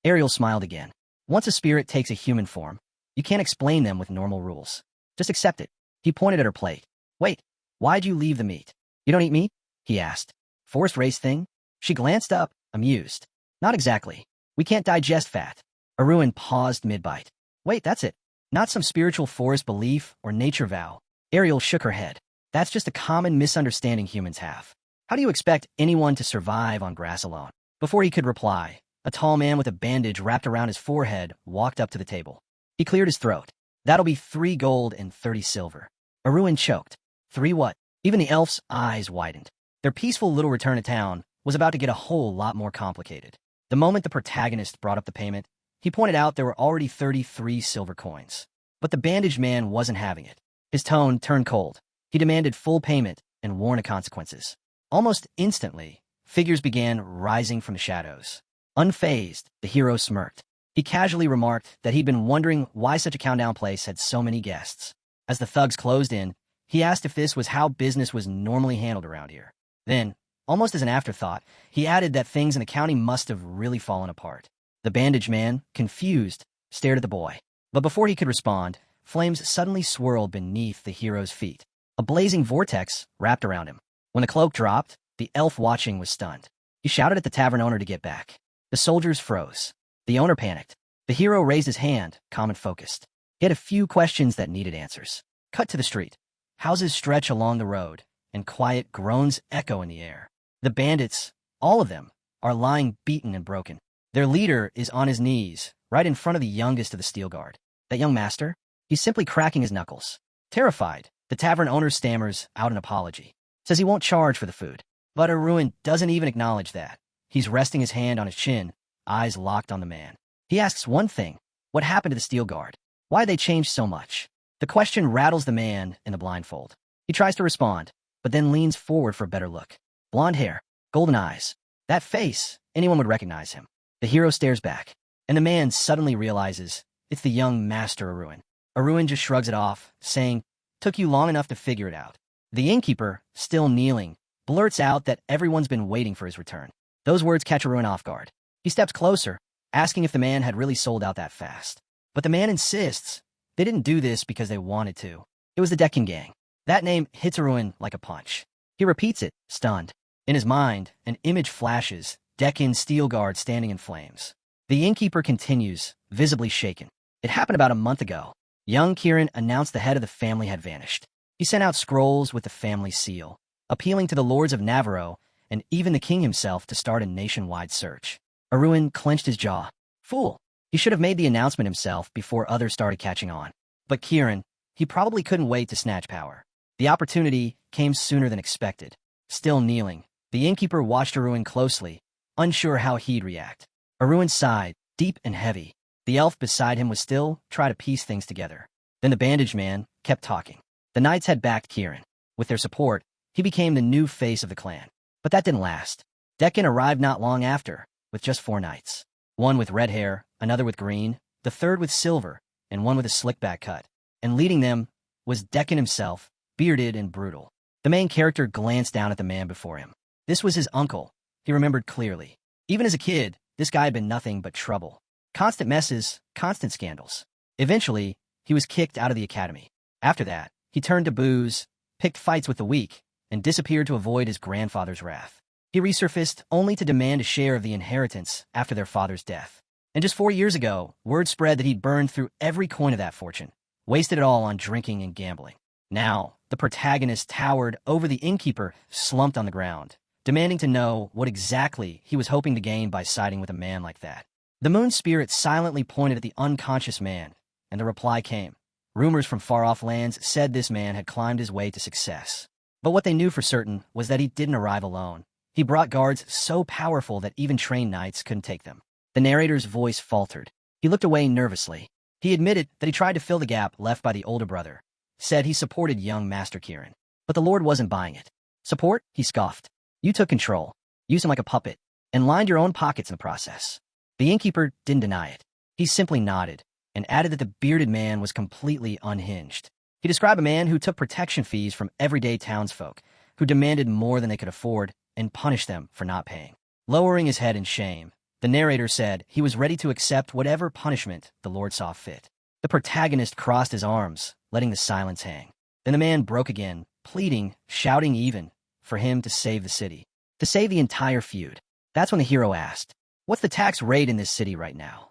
Ariel smiled again. Once a spirit takes a human form, you can't explain them with normal rules. Just accept it. He pointed at her plate. Wait, why'd you leave the meat? You don't eat meat? He asked. Forced race thing? She glanced up, amused. Not exactly. We can't digest fat. Arun paused mid-bite. Wait, that's it. Not some spiritual forest belief or nature vow. Ariel shook her head. That's just a common misunderstanding humans have. How do you expect anyone to survive on grass alone? Before he could reply, a tall man with a bandage wrapped around his forehead walked up to the table. He cleared his throat. That'll be 3 gold and 30 silver. Arun choked. 3 what? Even the elf's eyes widened. Their peaceful little return to town was about to get a whole lot more complicated. The moment the protagonist brought up the payment, he pointed out there were already 33 silver coins. But the bandaged man wasn't having it. His tone turned cold. He demanded full payment and warned of consequences. Almost instantly, figures began rising from the shadows. Unfazed, the hero smirked. He casually remarked that he'd been wondering why such a countdown place had so many guests. As the thugs closed in, he asked if this was how business was normally handled around here. Then, almost as an afterthought, he added that things in the county must have really fallen apart. The bandaged man, confused, stared at the boy. But before he could respond, flames suddenly swirled beneath the hero's feet. A blazing vortex wrapped around him. When the cloak dropped, the elf watching was stunned. He shouted at the tavern owner to get back. The soldiers froze. The owner panicked. The hero raised his hand, calm and focused. He had a few questions that needed answers. Cut to the street. Houses stretch along the road, and quiet groans echo in the air. The bandits, all of them, are lying beaten and broken. Their leader is on his knees, right in front of the youngest of the steel guard. That young master? He's simply cracking his knuckles. Terrified, the tavern owner stammers out an apology. Says he won't charge for the food. But Arun doesn't even acknowledge that. He's resting his hand on his chin, eyes locked on the man. He asks one thing. What happened to the steel guard? Why they changed so much? The question rattles the man in the blindfold. He tries to respond, but then leans forward for a better look. Blonde hair, golden eyes. That face, anyone would recognize him. The hero stares back, and the man suddenly realizes it's the young master Arun. Arun just shrugs it off, saying, "Took you long enough to figure it out." The innkeeper, still kneeling, blurts out that everyone's been waiting for his return. Those words catch Arun off guard. He steps closer, asking if the man had really sold out that fast. But the man insists they didn't do this because they wanted to. It was the Deccan gang. That name hits Arun like a punch. He repeats it, stunned. In his mind, an image flashes, Deccan steel guard standing in flames. The innkeeper continues, visibly shaken. It happened about a month ago. Young Kieran announced the head of the family had vanished. He sent out scrolls with the family seal, appealing to the lords of Navarro and even the king himself to start a nationwide search. Arun clenched his jaw. Fool! He should have made the announcement himself before others started catching on. But Kieran, he probably couldn't wait to snatch power. The opportunity came sooner than expected. Still kneeling, the innkeeper watched Arun closely, unsure how he'd react. Arun sighed, deep and heavy. The elf beside him was still trying to piece things together. Then the bandaged man kept talking. The knights had backed Kieran. With their support, he became the new face of the clan. But that didn't last. Deccan arrived not long after, with just 4 knights. One with red hair, another with green, the third with silver, and one with a slick-back cut. And leading them was Deccan himself, bearded and brutal. The main character glanced down at the man before him. This was his uncle. He remembered clearly. Even as a kid, this guy had been nothing but trouble. Constant messes, constant scandals. Eventually, he was kicked out of the academy. After that, he turned to booze, picked fights with the weak, and disappeared to avoid his grandfather's wrath. He resurfaced only to demand a share of the inheritance after their father's death. And just 4 years ago, word spread that he'd burned through every coin of that fortune, wasted it all on drinking and gambling. Now, the protagonist towered over the innkeeper, slumped on the ground, demanding to know what exactly he was hoping to gain by siding with a man like that. The moon spirit silently pointed at the unconscious man, and the reply came. Rumors from far-off lands said this man had climbed his way to success. But what they knew for certain was that he didn't arrive alone. He brought guards so powerful that even trained knights couldn't take them. The narrator's voice faltered. He looked away nervously. He admitted that he tried to fill the gap left by the older brother. Said he supported young Master Kieran. But the Lord wasn't buying it. Support? He scoffed. You took control, used him like a puppet, and lined your own pockets in the process. The innkeeper didn't deny it. He simply nodded, and added that the bearded man was completely unhinged. He described a man who took protection fees from everyday townsfolk, who demanded more than they could afford, and punished them for not paying. Lowering his head in shame, the narrator said he was ready to accept whatever punishment the Lord saw fit. The protagonist crossed his arms, letting the silence hang. Then the man broke again, pleading, shouting even, for him to save the city. To save the entire feud. That's when the hero asked, "What's the tax rate in this city right now?"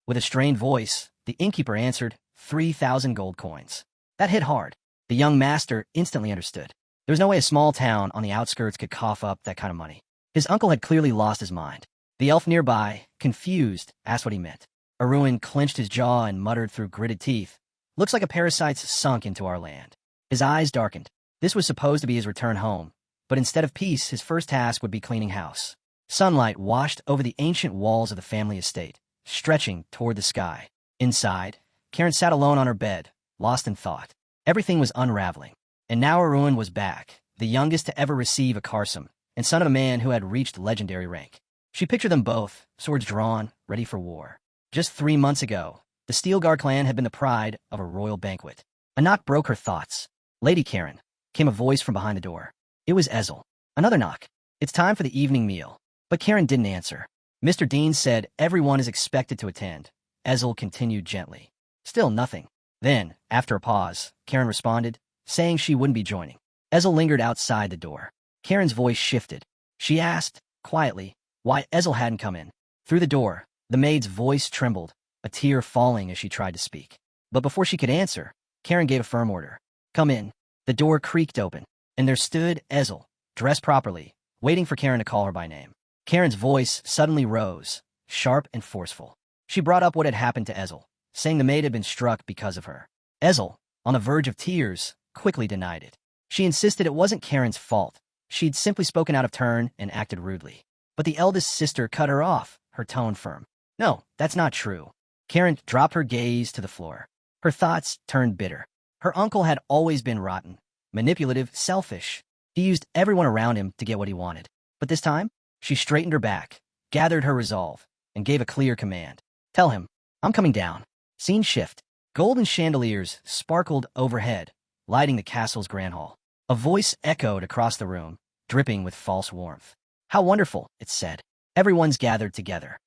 With a strained voice, the innkeeper answered, 3,000 gold coins. That hit hard. The young master instantly understood. There was no way a small town on the outskirts could cough up that kind of money. His uncle had clearly lost his mind. The elf nearby, confused, asked what he meant. Arun clenched his jaw and muttered through gritted teeth, "Looks like a parasite's sunk into our land." His eyes darkened. This was supposed to be his return home, but instead of peace, his first task would be cleaning house. Sunlight washed over the ancient walls of the family estate, stretching toward the sky. Inside, Kieran sat alone on her bed, lost in thought. Everything was unraveling. And now Arun was back, the youngest to ever receive a Karsam, and son of a man who had reached legendary rank. She pictured them both, swords drawn, ready for war. Just 3 months ago, the Steelguard clan had been the pride of a royal banquet. A knock broke her thoughts. "Lady Kieran," came a voice from behind the door. It was Ezel. Another knock. "It's time for the evening meal." But Kieran didn't answer. Mr. Dean said everyone is expected to attend. Ezel continued gently. Still nothing. Then, after a pause, Kieran responded, saying she wouldn't be joining. Ezel lingered outside the door. Kieran's voice shifted. She asked, quietly, why Ezel hadn't come in. Through the door, the maid's voice trembled, a tear falling as she tried to speak. But before she could answer, Kieran gave a firm order. Come in. The door creaked open, and there stood Ezel, dressed properly, waiting for Kieran to call her by name. Kieran's voice suddenly rose, sharp and forceful. She brought up what had happened to Ezel, saying the maid had been struck because of her. Ezel, on the verge of tears, quickly denied it. She insisted it wasn't Kieran's fault. She'd simply spoken out of turn and acted rudely. But the eldest sister cut her off, her tone firm. No, that's not true. Kieran dropped her gaze to the floor. Her thoughts turned bitter. Her uncle had always been rotten, manipulative, selfish. He used everyone around him to get what he wanted. But this time, she straightened her back, gathered her resolve, and gave a clear command. Tell him, I'm coming down. Scene shift. Golden chandeliers sparkled overhead, lighting the castle's grand hall. A voice echoed across the room, dripping with false warmth. How wonderful, it said. Everyone's gathered together.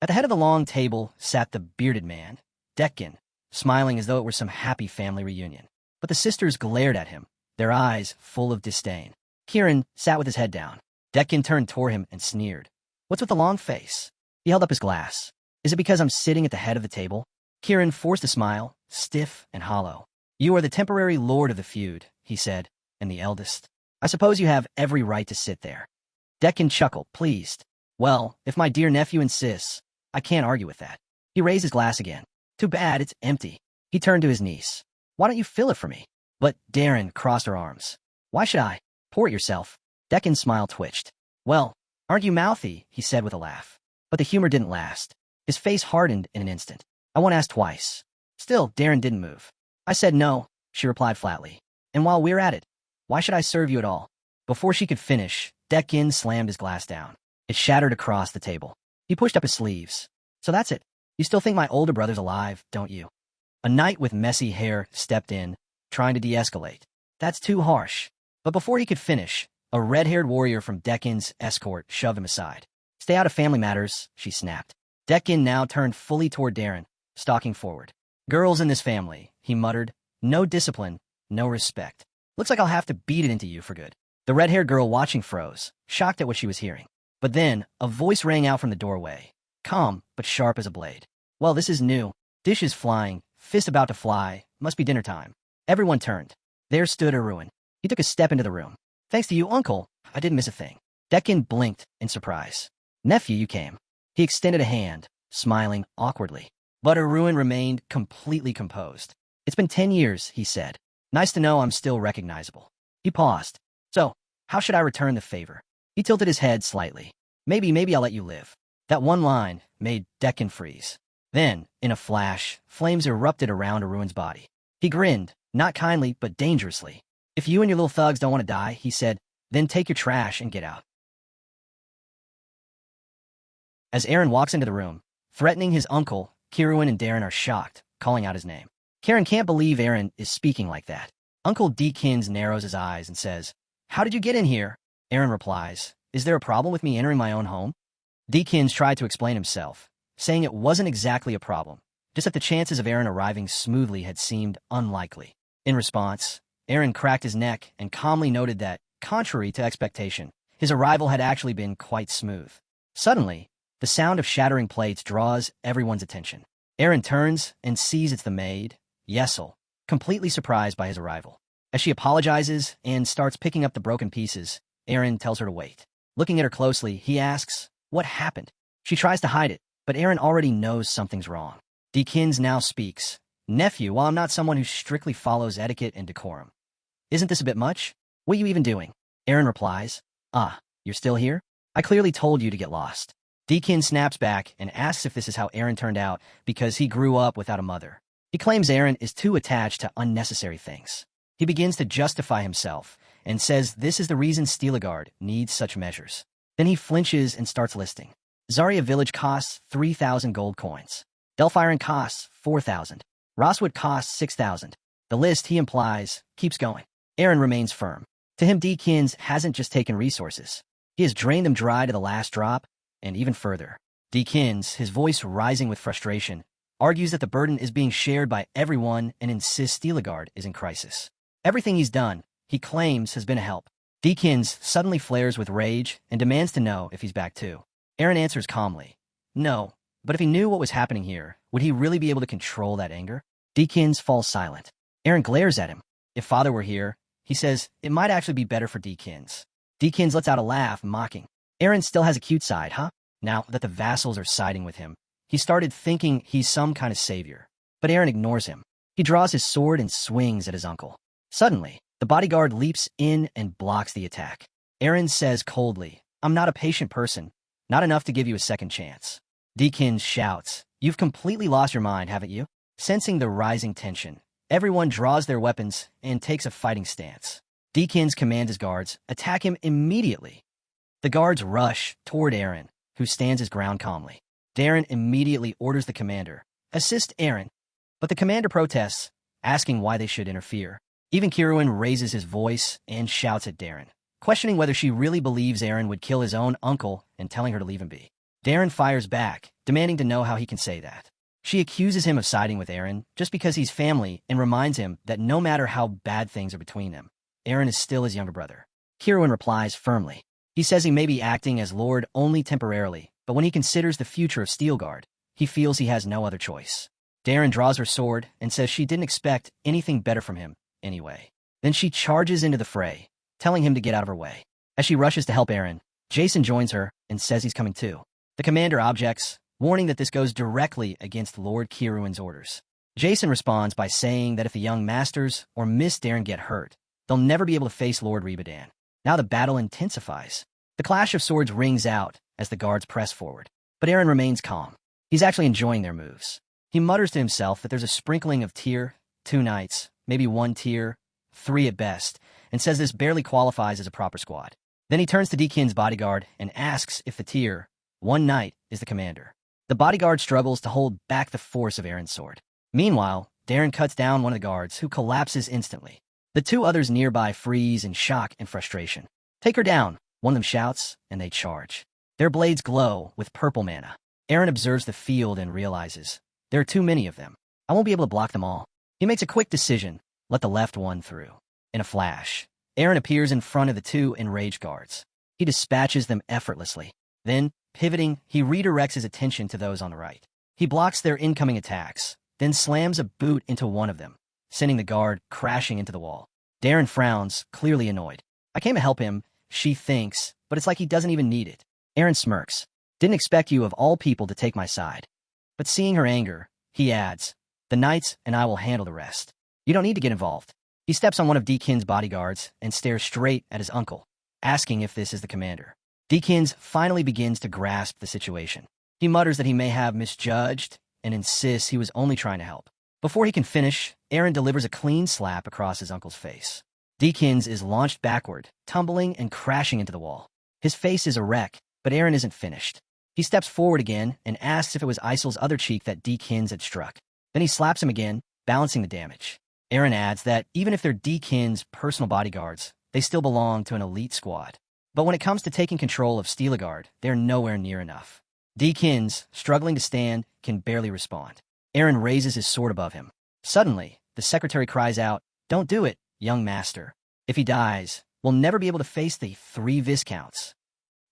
At the head of the long table sat the bearded man, Deccan, smiling as though it were some happy family reunion. But the sisters glared at him, their eyes full of disdain. Kieran sat with his head down. Deccan turned toward him and sneered. What's with the long face? He held up his glass. Is it because I'm sitting at the head of the table? Kieran forced a smile, stiff and hollow. You are the temporary lord of the feud, he said, and the eldest. I suppose you have every right to sit there. Deccan chuckled, pleased. Well, if my dear nephew insists, I can't argue with that. He raised his glass again. Too bad, it's empty. He turned to his niece. Why don't you fill it for me? But Darren crossed her arms. Why should I? Pour it yourself. Deccan's smile twitched. Well, aren't you mouthy, he said with a laugh. But the humor didn't last. His face hardened in an instant. I won't ask twice. Still, Darren didn't move. I said no, she replied flatly. And while we're at it, why should I serve you at all? Before she could finish, Deccan slammed his glass down. It shattered across the table. He pushed up his sleeves. So that's it. You still think my older brother's alive, don't you? A knight with messy hair stepped in, trying to de-escalate. That's too harsh. But before he could finish, a red-haired warrior from Deccan's escort shoved him aside. Stay out of family matters, she snapped. Deccan now turned fully toward Darren, stalking forward. Girls in this family, he muttered. No discipline, no respect. Looks like I'll have to beat it into you for good. The red-haired girl watching froze, shocked at what she was hearing. But then, a voice rang out from the doorway, calm but sharp as a blade. Well, this is new. Dishes flying, fist about to fly, must be dinner time. Everyone turned. There stood Arun. He took a step into the room. Thanks to you, uncle, I didn't miss a thing. Deccan blinked in surprise. Nephew, you came. He extended a hand, smiling awkwardly. But Arun remained completely composed. It's been 10 years, he said. Nice to know I'm still recognizable. He paused. So, how should I return the favor? He tilted his head slightly. Maybe I'll let you live. That one line made Deccan freeze. Then, in a flash, flames erupted around Arun's body. He grinned, not kindly, but dangerously. If you and your little thugs don't want to die, he said, then take your trash and get out. As Aaron walks into the room, threatening his uncle, Kieran and Darren are shocked, calling out his name. Kieran can't believe Aaron is speaking like that. Uncle Deakins narrows his eyes and says, How did you get in here? Aaron replies, Is there a problem with me entering my own home? Deakins tried to explain himself, saying it wasn't exactly a problem, just that the chances of Aaron arriving smoothly had seemed unlikely. In response, Aaron cracked his neck and calmly noted that, contrary to expectation, his arrival had actually been quite smooth. Suddenly, the sound of shattering plates draws everyone's attention. Aaron turns and sees it's the maid, Yesel, completely surprised by his arrival. As she apologizes and starts picking up the broken pieces, Aaron tells her to wait. Looking at her closely, he asks, What happened? She tries to hide it, but Aaron already knows something's wrong. Deakins now speaks. Nephew, while I'm not someone who strictly follows etiquette and decorum. Isn't this a bit much? What are you even doing? Aaron replies, You're still here? I clearly told you to get lost. Deakins snaps back and asks if this is how Aaron turned out because he grew up without a mother. He claims Aaron is too attached to unnecessary things. He begins to justify himself and says this is the reason Steelagard needs such measures. Then he flinches and starts listing. Zarya Village costs 3,000 gold coins. Delphiron costs 4,000. Rosswood costs 6,000. The list, he implies, keeps going. Aaron remains firm. To him, Deakins hasn't just taken resources. He has drained them dry to the last drop, and even further. Deakins, his voice rising with frustration, argues that the burden is being shared by everyone and insists Steelagard is in crisis. Everything he's done, he claims, has been a help. Deakins suddenly flares with rage and demands to know if he's back too. Aaron answers calmly, no, but if he knew what was happening here, would he really be able to control that anger? Deakins falls silent. Aaron glares at him. If Father were here, he says, it might actually be better for Deakins. Deakins lets out a laugh, mocking. Aaron still has a cute side, huh? Now that the vassals are siding with him, he started thinking he's some kind of savior. But Aaron ignores him. He draws his sword and swings at his uncle. Suddenly, the bodyguard leaps in and blocks the attack. Aaron says coldly, I'm not a patient person, not enough to give you a second chance. Deakins shouts, you've completely lost your mind, haven't you? Sensing the rising tension, everyone draws their weapons and takes a fighting stance. Deakins commands his guards, attack him immediately. The guards rush toward Aaron, who stands his ground calmly. Darren immediately orders the commander, assist Aaron. But the commander protests, asking why they should interfere. Even Kieran raises his voice and shouts at Darren, questioning whether she really believes Aaron would kill his own uncle and telling her to leave him be. Darren fires back, demanding to know how he can say that. She accuses him of siding with Aaron just because he's family and reminds him that no matter how bad things are between them, Aaron is still his younger brother. Kieran replies firmly. He says he may be acting as Lord only temporarily, but when he considers the future of Steelgard, he feels he has no other choice. Darren draws her sword and says she didn't expect anything better from him anyway. Then she charges into the fray, telling him to get out of her way. As she rushes to help Aaron, Jason joins her and says he's coming too. The commander objects, warning that this goes directly against Lord Kieran's orders. Jason responds by saying that if the young masters or Miss Darren get hurt, they'll never be able to face Lord Rebadan. Now the battle intensifies. The clash of swords rings out as the guards press forward. But Aaron remains calm. He's actually enjoying their moves. He mutters to himself that there's a sprinkling of tier 2 knights, maybe 1 tier 3 at best, and says this barely qualifies as a proper squad. Then he turns to Deakin's bodyguard and asks if the tier 1 knight is the commander. The bodyguard struggles to hold back the force of Aaron's sword. Meanwhile, Darren cuts down one of the guards, who collapses instantly. The 2 others nearby freeze in shock and frustration. Take her down, one of them shouts, and they charge. Their blades glow with purple mana. Aaron observes the field and realizes, there are too many of them. I won't be able to block them all. He makes a quick decision, let the left one through. In a flash, Aaron appears in front of the 2 enraged guards. He dispatches them effortlessly. Then, pivoting, he redirects his attention to those on the right. He blocks their incoming attacks, then slams a boot into one of them, sending the guard crashing into the wall. Darren frowns, clearly annoyed. I came to help him, she thinks, but it's like he doesn't even need it. Aaron smirks. Didn't expect you of all people to take my side. But seeing her anger, he adds, the knights and I will handle the rest. You don't need to get involved. He steps on one of Deakin's bodyguards and stares straight at his uncle, asking if this is the commander. Deakins finally begins to grasp the situation. He mutters that he may have misjudged and insists he was only trying to help. Before he can finish, Aaron delivers a clean slap across his uncle's face. Deakins is launched backward, tumbling and crashing into the wall. His face is a wreck, but Aaron isn't finished. He steps forward again and asks if it was Isil's other cheek that Deakins had struck. Then he slaps him again, balancing the damage. Aaron adds that even if they're Deakin's personal bodyguards, they still belong to an elite squad. But when it comes to taking control of Steelagard, they're nowhere near enough. Deakins, struggling to stand, can barely respond. Aaron raises his sword above him. Suddenly, the secretary cries out, don't do it, young master. If he dies, we'll never be able to face the 3 Viscounts.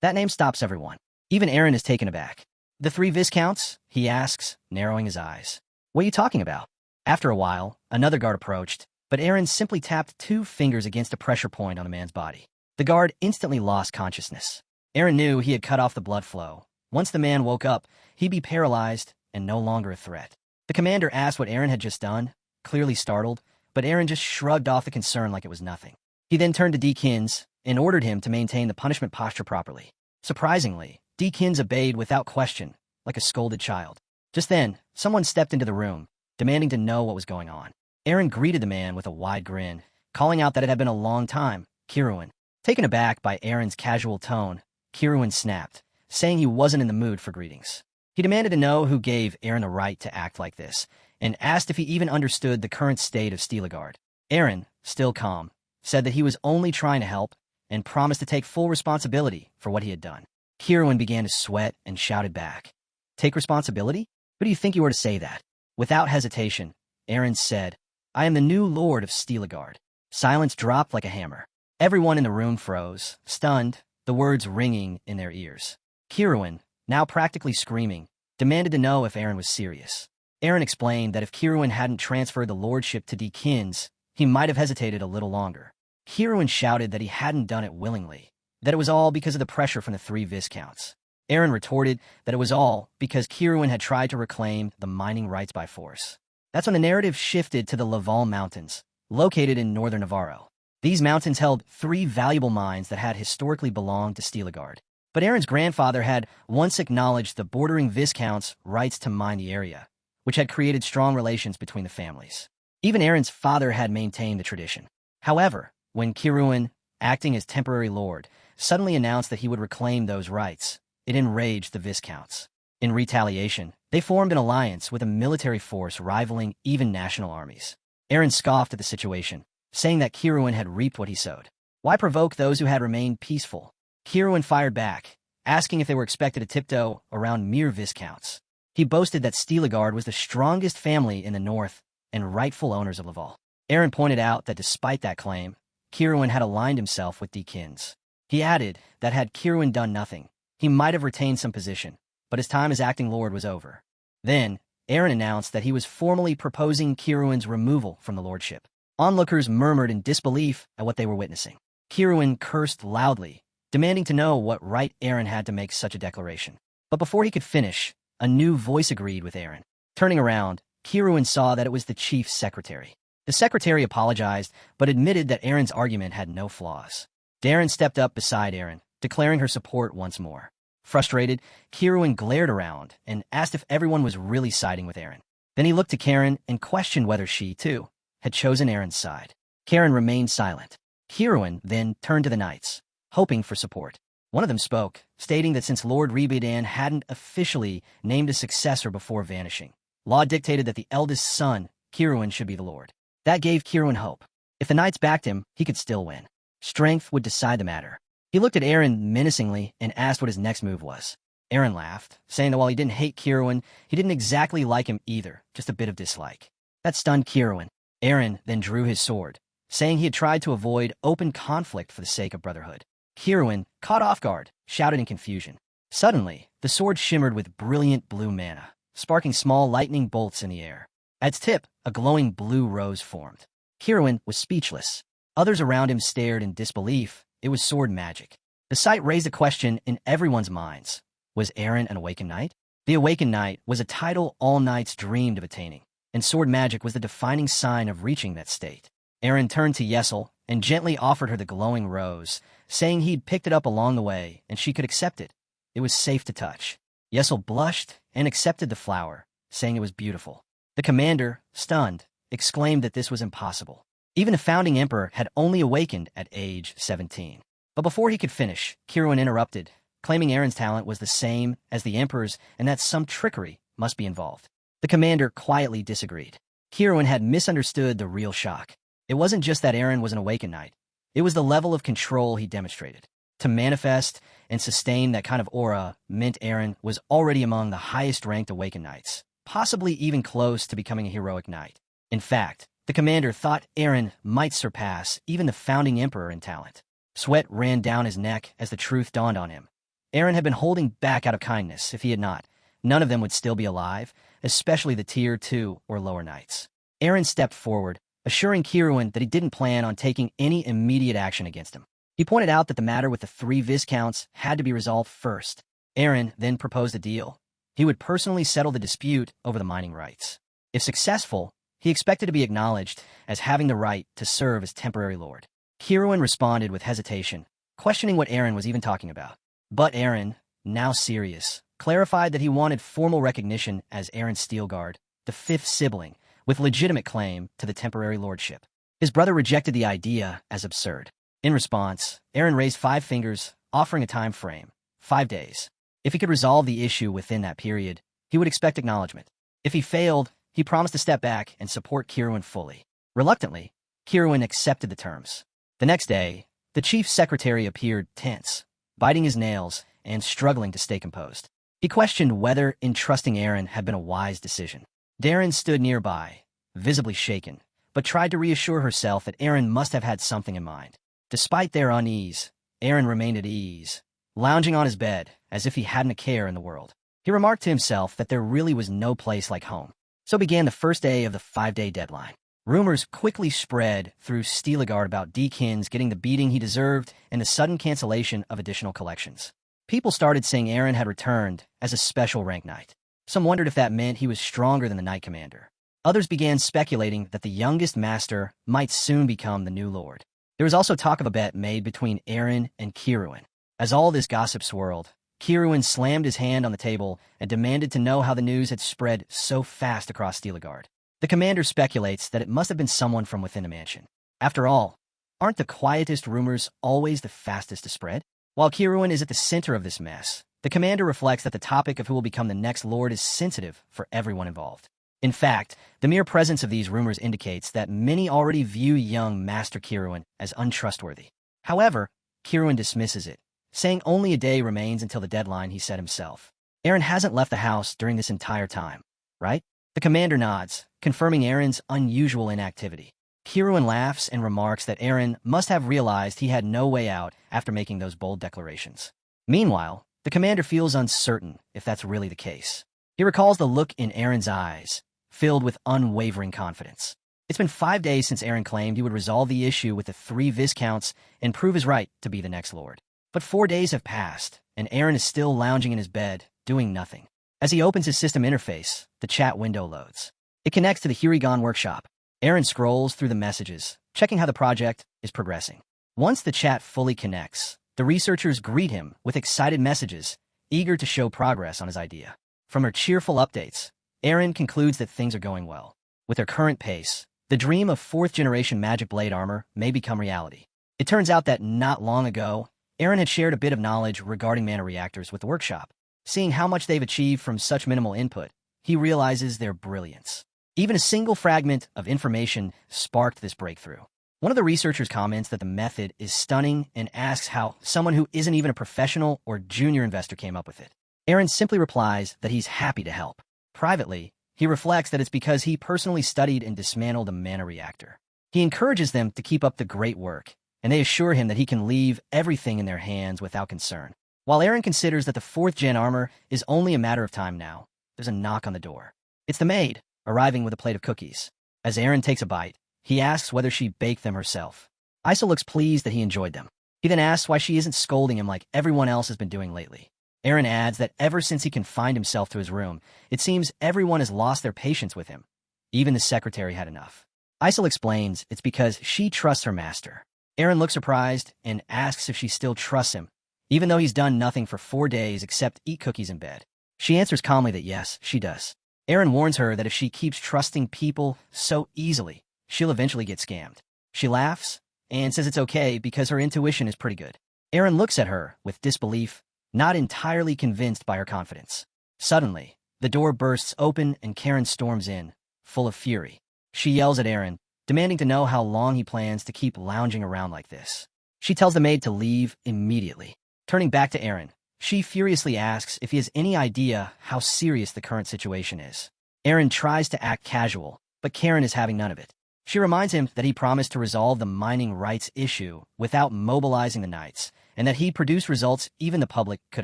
That name stops everyone. Even Aaron is taken aback. The 3 Viscounts? He asks, narrowing his eyes. What are you talking about? After a while, another guard approached, but Aaron simply tapped 2 fingers against a pressure point on the man's body. The guard instantly lost consciousness. Aaron knew he had cut off the blood flow. Once the man woke up, he'd be paralyzed and no longer a threat. The commander asked what Aaron had just done, clearly startled, but Aaron just shrugged off the concern like it was nothing. He then turned to Deakins and ordered him to maintain the punishment posture properly. Surprisingly, Deakins obeyed without question, like a scolded child. Just then, someone stepped into the room, demanding to know what was going on. Aaron greeted the man with a wide grin, calling out that it had been a long time, Kieran. Taken aback by Aaron's casual tone, Kieran snapped, saying he wasn't in the mood for greetings. He demanded to know who gave Aaron the right to act like this, and asked if he even understood the current state of Steelagard. Aaron, still calm, said that he was only trying to help, and promised to take full responsibility for what he had done. Kieran began to sweat and shouted back, Take responsibility? Who do you think you are to say that? Without hesitation, Aaron said, I am the new Lord of Steelagard. Silence dropped like a hammer. Everyone in the room froze, stunned, the words ringing in their ears. Kieran, now practically screaming, demanded to know if Aaron was serious. Aaron explained that if Kieran hadn't transferred the lordship to Deakins, he might have hesitated a little longer. Kieran shouted that he hadn't done it willingly, that it was all because of the pressure from the 3 viscounts. Aaron retorted that it was all because Kieran had tried to reclaim the mining rights by force. That's when the narrative shifted to the Laval Mountains, located in northern Navarro. These mountains held 3 valuable mines that had historically belonged to Steelagard. But Aaron's grandfather had once acknowledged the bordering viscounts' rights to mine the area, which had created strong relations between the families. Even Aaron's father had maintained the tradition. However, when Kieran, acting as temporary lord, suddenly announced that he would reclaim those rights, it enraged the viscounts. In retaliation, they formed an alliance with a military force rivaling even national armies. Aaron scoffed at the situation, saying that Kieran had reaped what he sowed. Why provoke those who had remained peaceful? Kieran fired back, asking if they were expected to tiptoe around mere viscounts. He boasted that Steelagard was the strongest family in the north and rightful owners of Laval. Aaron pointed out that despite that claim, Kieran had aligned himself with Deakins. He added that had Kieran done nothing, he might have retained some position, but his time as acting lord was over. Then, Aaron announced that he was formally proposing Kieran's removal from the lordship. Onlookers murmured in disbelief at what they were witnessing. Kieran cursed loudly, demanding to know what right Aaron had to make such a declaration. But before he could finish, a new voice agreed with Aaron. Turning around, Kieran saw that it was the chief secretary. The secretary apologized, but admitted that Aaron's argument had no flaws. Darren stepped up beside Aaron, declaring her support once more. Frustrated, Kieran glared around and asked if everyone was really siding with Aaron. Then he looked to Kieran and questioned whether she, too, had chosen Aaron's side. Kieran remained silent. Kieran then turned to the knights, hoping for support. One of them spoke, stating that since Lord Rebidan hadn't officially named a successor before vanishing, law dictated that the eldest son, Kieran, should be the lord. That gave Kieran hope. If the knights backed him, he could still win. Strength would decide the matter. He looked at Aaron menacingly and asked what his next move was. Aaron laughed, saying that while he didn't hate Kieran, he didn't exactly like him either, just a bit of dislike. That stunned Kieran. Aaron then drew his sword, saying he had tried to avoid open conflict for the sake of brotherhood. Kieran, caught off guard, shouted in confusion. Suddenly, the sword shimmered with brilliant blue mana, sparking small lightning bolts in the air. At its tip, a glowing blue rose formed. Kieran was speechless. Others around him stared in disbelief. It was sword magic. The sight raised a question in everyone's minds. Was Aaron an awakened knight? The awakened knight was a title all knights dreamed of attaining, and sword magic was the defining sign of reaching that state. Aaron turned to Yesel and gently offered her the glowing rose, saying he'd picked it up along the way and she could accept it. It was safe to touch. Yesel blushed and accepted the flower, saying it was beautiful. The commander, stunned, exclaimed that this was impossible. Even the founding emperor had only awakened at age 17. But before he could finish, Kieran interrupted, claiming Aaron's talent was the same as the emperor's and that some trickery must be involved. The commander quietly disagreed. Kieran had misunderstood the real shock. It wasn't just that Aaron was an awakened knight. It was the level of control he demonstrated. To manifest and sustain that kind of aura meant Aaron was already among the highest-ranked awakened knights, possibly even close to becoming a heroic knight. In fact, the commander thought Aaron might surpass even the founding emperor in talent. Sweat ran down his neck as the truth dawned on him. Aaron had been holding back out of kindness. If he had not, none of them would still be alive, especially the Tier 2 or lower knights. Aaron stepped forward, assuring Kieran that he didn't plan on taking any immediate action against him. He pointed out that the matter with the 3 viscounts had to be resolved first. Aaron then proposed a deal. He would personally settle the dispute over the mining rights. If successful, he expected to be acknowledged as having the right to serve as temporary lord. Kieran responded with hesitation, questioning what Aaron was even talking about. But Aaron, now serious, clarified that he wanted formal recognition as Aaron Steelagard, the 5th sibling, with legitimate claim to the temporary lordship. His brother rejected the idea as absurd. In response, Aaron raised 5 fingers, offering a time frame, 5 days. If he could resolve the issue within that period, he would expect acknowledgement. If he failed, he promised to step back and support Kieran fully. Reluctantly, Kieran accepted the terms. The next day, the chief secretary appeared tense, biting his nails and struggling to stay composed. He questioned whether entrusting Aaron had been a wise decision. Darren stood nearby, visibly shaken, but tried to reassure herself that Aaron must have had something in mind. Despite their unease, Aaron remained at ease, lounging on his bed as if he hadn't a care in the world. He remarked to himself that there really was no place like home. So began the first day of the 5-day deadline. Rumors quickly spread through Steelagard about Deakin's getting the beating he deserved and the sudden cancellation of additional collections. People started saying Aaron had returned as a special rank knight. Some wondered if that meant he was stronger than the knight commander. Others began speculating that the youngest master might soon become the new lord. There was also talk of a bet made between Aaron and Kieran. As all this gossip swirled, Kieran slammed his hand on the table and demanded to know how the news had spread so fast across Steelagard. The commander speculates that it must have been someone from within the mansion. After all, aren't the quietest rumors always the fastest to spread? While Kieran is at the center of this mess, the commander reflects that the topic of who will become the next lord is sensitive for everyone involved. In fact, the mere presence of these rumors indicates that many already view young Master Kieran as untrustworthy. However, Kieran dismisses it, saying only a day remains until the deadline he set himself. Aaron hasn't left the house during this entire time, right? The commander nods, confirming Aaron's unusual inactivity. Kieran laughs and remarks that Aaron must have realized he had no way out after making those bold declarations. Meanwhile, the commander feels uncertain if that's really the case. He recalls the look in Aaron's eyes, filled with unwavering confidence. It's been 5 days since Aaron claimed he would resolve the issue with the 3 Viscounts and prove his right to be the next lord. But 4 days have passed, and Aaron is still lounging in his bed, doing nothing. As he opens his system interface, the chat window loads. It connects to the Hirigan workshop. Aaron scrolls through the messages, checking how the project is progressing. Once the chat fully connects, the researchers greet him with excited messages, eager to show progress on his idea. From her cheerful updates, Aaron concludes that things are going well. With her current pace, the dream of 4th-generation magic blade armor may become reality. It turns out that not long ago, Aaron had shared a bit of knowledge regarding mana reactors with the workshop. Seeing how much they've achieved from such minimal input, he realizes their brilliance. Even a single fragment of information sparked this breakthrough. One of the researchers comments that the method is stunning and asks how someone who isn't even a professional or junior investor came up with it. Aaron simply replies that he's happy to help. Privately, he reflects that it's because he personally studied and dismantled a mana reactor. He encourages them to keep up the great work, and they assure him that he can leave everything in their hands without concern. While Aaron considers that the 4th-gen armor is only a matter of time now, there's a knock on the door. It's the maid, arriving with a plate of cookies. As Aaron takes a bite, he asks whether she baked them herself. Isa looks pleased that he enjoyed them. He then asks why she isn't scolding him like everyone else has been doing lately. Aaron adds that ever since he confined himself to his room, it seems everyone has lost their patience with him. Even the secretary had enough. Isa explains it's because she trusts her master. Aaron looks surprised and asks if she still trusts him, even though he's done nothing for 4 days except eat cookies in bed. She answers calmly that yes, she does. Aaron warns her that if she keeps trusting people so easily, she'll eventually get scammed. She laughs and says it's okay because her intuition is pretty good. Aaron looks at her with disbelief, not entirely convinced by her confidence. Suddenly, the door bursts open and Kieran storms in, full of fury. She yells at Aaron, demanding to know how long he plans to keep lounging around like this. She tells the maid to leave immediately. Turning back to Aaron, she furiously asks if he has any idea how serious the current situation is. Aaron tries to act casual, but Kieran is having none of it. She reminds him that he promised to resolve the mining rights issue without mobilizing the knights, and that he produced results even the public could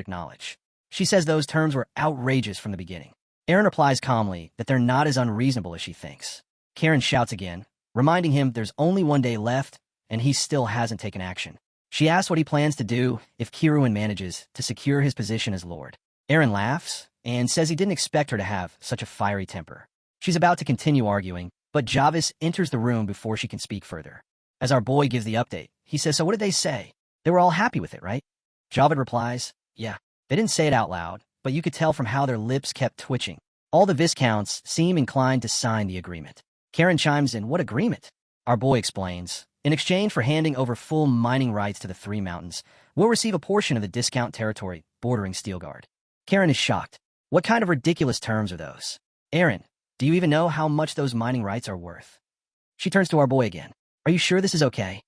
acknowledge. She says those terms were outrageous from the beginning. Aaron replies calmly that they're not as unreasonable as she thinks. Kieran shouts again, reminding him there's only 1 day left, and he still hasn't taken action. She asks what he plans to do if Kieran manages to secure his position as lord. Aaron laughs and says he didn't expect her to have such a fiery temper. She's about to continue arguing, but Javis enters the room before she can speak further. As our boy gives the update, he says, "So what did they say? They were all happy with it, right?" Javid replies, "Yeah, they didn't say it out loud, but you could tell from how their lips kept twitching. All the Viscounts seem inclined to sign the agreement." Kieran chimes in, "What agreement?" Our boy explains, "In exchange for handing over full mining rights to the 3 mountains, we'll receive a portion of the discount territory bordering Steelgard." Kieran is shocked. What kind of ridiculous terms are those? Aaron, do you even know how much those mining rights are worth? She turns to our boy again. "Are you sure this is okay?"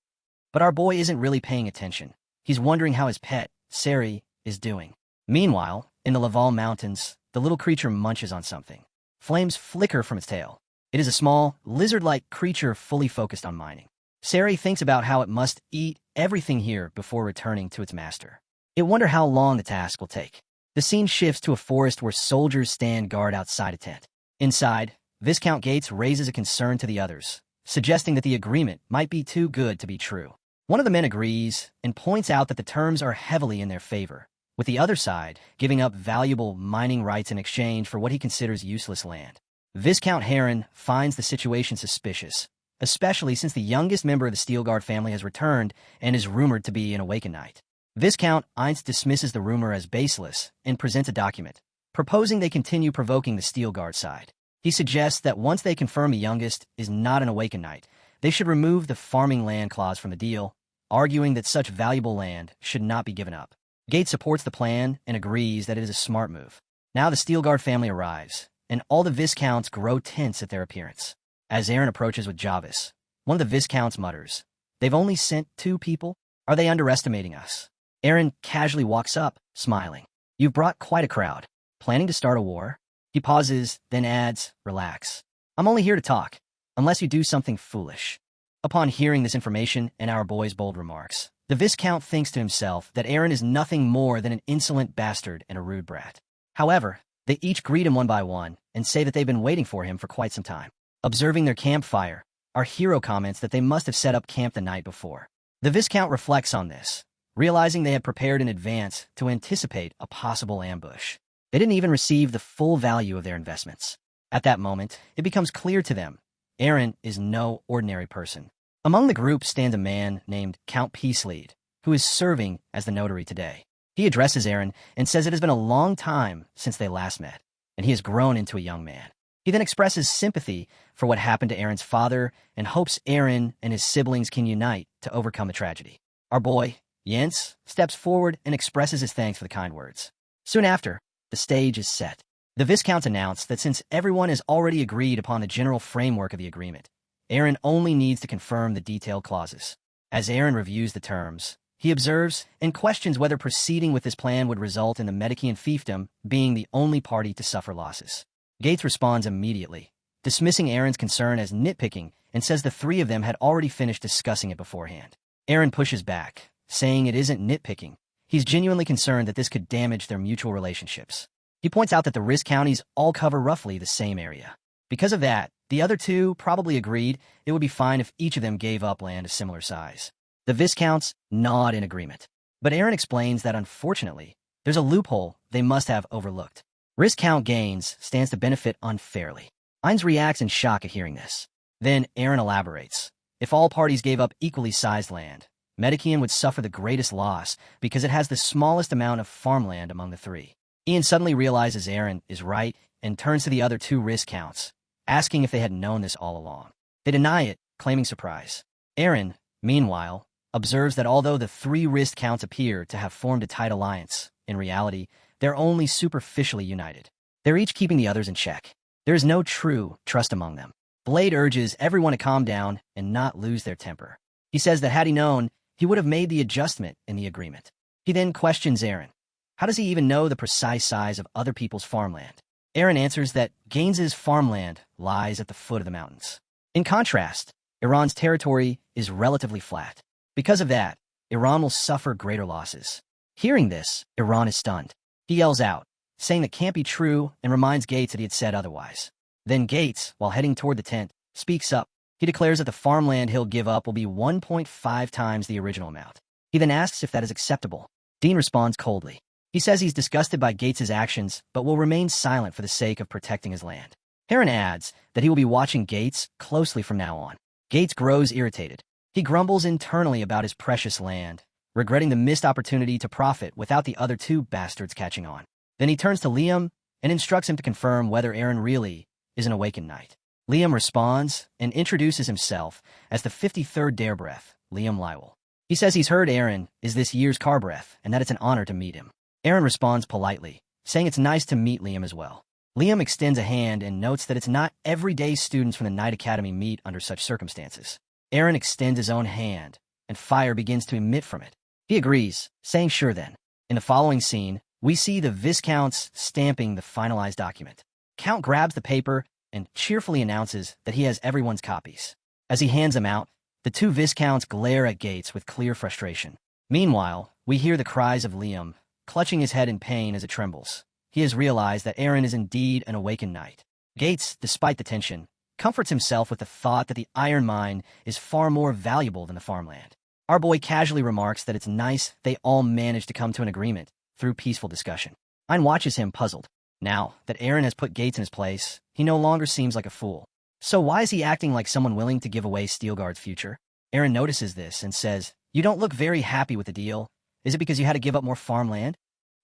But our boy isn't really paying attention. He's wondering how his pet, Sari, is doing. Meanwhile, in the Laval Mountains, the little creature munches on something. Flames flicker from its tail. It is a small, lizard-like creature fully focused on mining. Sari thinks about how it must eat everything here before returning to its master. It wonders how long the task will take. The scene shifts to a forest where soldiers stand guard outside a tent. Inside, Viscount Gates raises a concern to the others, suggesting that the agreement might be too good to be true. One of the men agrees and points out that the terms are heavily in their favor, with the other side giving up valuable mining rights in exchange for what he considers useless land. Viscount Heron finds the situation suspicious, especially since the youngest member of the Steel Guard family has returned and is rumored to be an awakened knight. Viscount Einst dismisses the rumor as baseless and presents a document, proposing they continue provoking the Steel Guard side. He suggests that once they confirm the youngest is not an awakened knight, they should remove the farming land clause from the deal, arguing that such valuable land should not be given up. Gates supports the plan and agrees that it is a smart move. Now the Steel Guard family arrives, and all the Viscounts grow tense at their appearance. As Aaron approaches with Javis, one of the Viscounts mutters, "They've only sent 2 people? Are they underestimating us?" Aaron casually walks up, smiling. "You've brought quite a crowd. Planning to start a war?" He pauses, then adds, "Relax. I'm only here to talk, unless you do something foolish." Upon hearing this information and our boy's bold remarks, the Viscount thinks to himself that Aaron is nothing more than an insolent bastard and a rude brat. However, they each greet him one by one and say that they've been waiting for him for quite some time. Observing their campfire, our hero comments that they must have set up camp the night before. The Viscount reflects on this, realizing they had prepared in advance to anticipate a possible ambush. They didn't even receive the full value of their investments. At that moment, it becomes clear to them, Aaron is no ordinary person. Among the group stands a man named Count Peacelead, who is serving as the notary today. He addresses Aaron and says it has been a long time since they last met, and he has grown into a young man. He then expresses sympathy for what happened to Aaron's father and hopes Aaron and his siblings can unite to overcome the tragedy. Our boy, Jens, steps forward and expresses his thanks for the kind words. Soon after, the stage is set. The Viscounts announce that since everyone has already agreed upon the general framework of the agreement, Aaron only needs to confirm the detailed clauses. As Aaron reviews the terms, he observes and questions whether proceeding with this plan would result in the Medicaean fiefdom being the only party to suffer losses. Gates responds immediately, dismissing Aaron's concern as nitpicking and says the 3 of them had already finished discussing it beforehand. Aaron pushes back, saying it isn't nitpicking. He's genuinely concerned that this could damage their mutual relationships. He points out that the Risk counties all cover roughly the same area. Because of that, the other 2 probably agreed it would be fine if each of them gave up land a similar size. The Viscounts nod in agreement. But Aaron explains that unfortunately, there's a loophole they must have overlooked. Risk Count Gaines stands to benefit unfairly. Ainz reacts in shock at hearing this. Then Aaron elaborates. If all parties gave up equally sized land, Medicaean would suffer the greatest loss because it has the smallest amount of farmland among the 3. Ian suddenly realizes Aaron is right and turns to the other 2 Risk Counts, asking if they had known this all along. They deny it, claiming surprise. Aaron, meanwhile, observes that although the 3 Risk Counts appear to have formed a tight alliance, in reality, they're only superficially united. They're each keeping the others in check. There is no true trust among them. Blade urges everyone to calm down and not lose their temper. He says that had he known, he would have made the adjustment in the agreement. He then questions Aaron. How does he even know the precise size of other people's farmland? Aaron answers that Gaines's farmland lies at the foot of the mountains. In contrast, Iran's territory is relatively flat. Because of that, Iran will suffer greater losses. Hearing this, Iran is stunned. He yells out, saying that can't be true and reminds Gates that he had said otherwise. Then Gates, while heading toward the tent, speaks up. He declares that the farmland he'll give up will be 1.5 times the original amount. He then asks if that is acceptable. Dean responds coldly. He says he's disgusted by Gates's actions, but will remain silent for the sake of protecting his land. Heron adds that he will be watching Gates closely from now on. Gates grows irritated. He grumbles internally about his precious land, regretting the missed opportunity to profit without the other 2 bastards catching on. Then he turns to Liam and instructs him to confirm whether Aaron really is an awakened knight. Liam responds and introduces himself as the 53rd Darebreath, Liam Lywell. He says he's heard Aaron is this year's Carbreath and that it's an honor to meet him. Aaron responds politely, saying it's nice to meet Liam as well. Liam extends a hand and notes that it's not everyday students from the Knight Academy meet under such circumstances. Aaron extends his own hand, and fire begins to emit from it. He agrees, saying sure then. In the following scene, we see the Viscounts stamping the finalized document. Count grabs the paper and cheerfully announces that he has everyone's copies. As he hands them out, the two Viscounts glare at Gates with clear frustration. Meanwhile, we hear the cries of Liam, clutching his head in pain as it trembles. He has realized that Aaron is indeed an awakened knight. Gates, despite the tension, comforts himself with the thought that the iron mine is far more valuable than the farmland. Our boy casually remarks that it's nice they all managed to come to an agreement through peaceful discussion. Ein watches him puzzled. Now that Aaron has put Gates in his place, he no longer seems like a fool. So why is he acting like someone willing to give away Steelguard's future? Aaron notices this and says, "You don't look very happy with the deal. Is it because you had to give up more farmland?"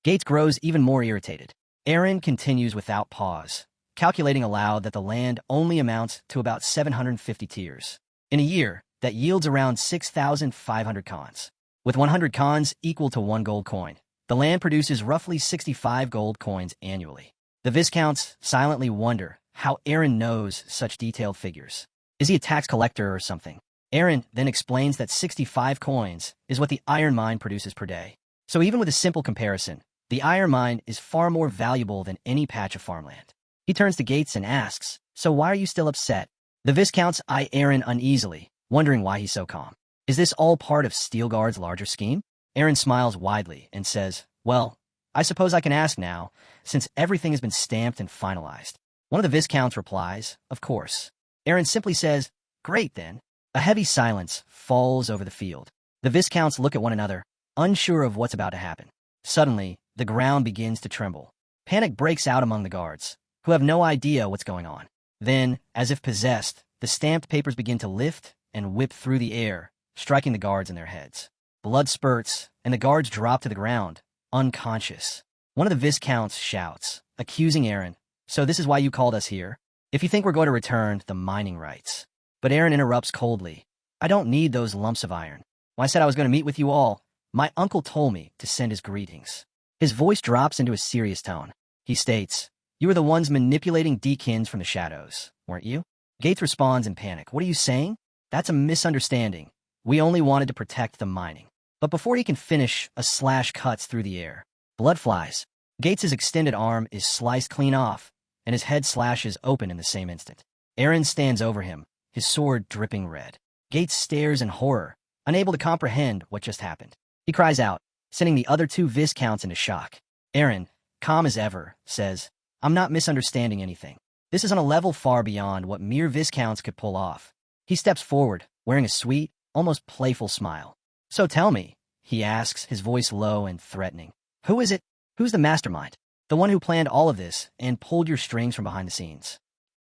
Gates grows even more irritated. Aaron continues without pause, calculating aloud that the land only amounts to about 750 tiers. In a year, that yields around 6,500 cons. With 100 cons equal to 1 gold coin, the land produces roughly 65 gold coins annually. The Viscounts silently wonder how Aaron knows such detailed figures. Is he a tax collector or something? Aaron then explains that 65 coins is what the iron mine produces per day. So even with a simple comparison, the iron mine is far more valuable than any patch of farmland. He turns to Gates and asks, "So why are you still upset?" The Viscounts eye Aaron uneasily, wondering why he's so calm. Is this all part of Steelguard's larger scheme? Aaron smiles widely and says, "Well, I suppose I can ask now, since everything has been stamped and finalized." One of the Viscounts replies, "Of course." Aaron simply says, "Great then." A heavy silence falls over the field. The Viscounts look at one another, unsure of what's about to happen. Suddenly, the ground begins to tremble. Panic breaks out among the guards, who have no idea what's going on. Then, as if possessed, the stamped papers begin to lift and whip through the air, striking the guards in their heads. Blood spurts, and the guards drop to the ground, unconscious. One of the Viscounts shouts, accusing Aaron, "So this is why you called us here? If you think we're going to return the mining rights." But Aaron interrupts coldly, "I don't need those lumps of iron. When I said I was going to meet with you all, my uncle told me to send his greetings." His voice drops into a serious tone. He states, "You were the ones manipulating Deakins from the shadows, weren't you?" Gates responds in panic, "What are you saying? That's a misunderstanding. We only wanted to protect the mining." But before he can finish, a slash cuts through the air. Blood flies. Gates' extended arm is sliced clean off, and his head slashes open in the same instant. Aaron stands over him, his sword dripping red. Gates stares in horror, unable to comprehend what just happened. He cries out, sending the other two Viscounts into shock. Aaron, calm as ever, says, "I'm not misunderstanding anything. This is on a level far beyond what mere Viscounts could pull off." He steps forward, wearing a sweet, almost playful smile. "So tell me," he asks, his voice low and threatening, "who is it? Who's the mastermind? The one who planned all of this and pulled your strings from behind the scenes?"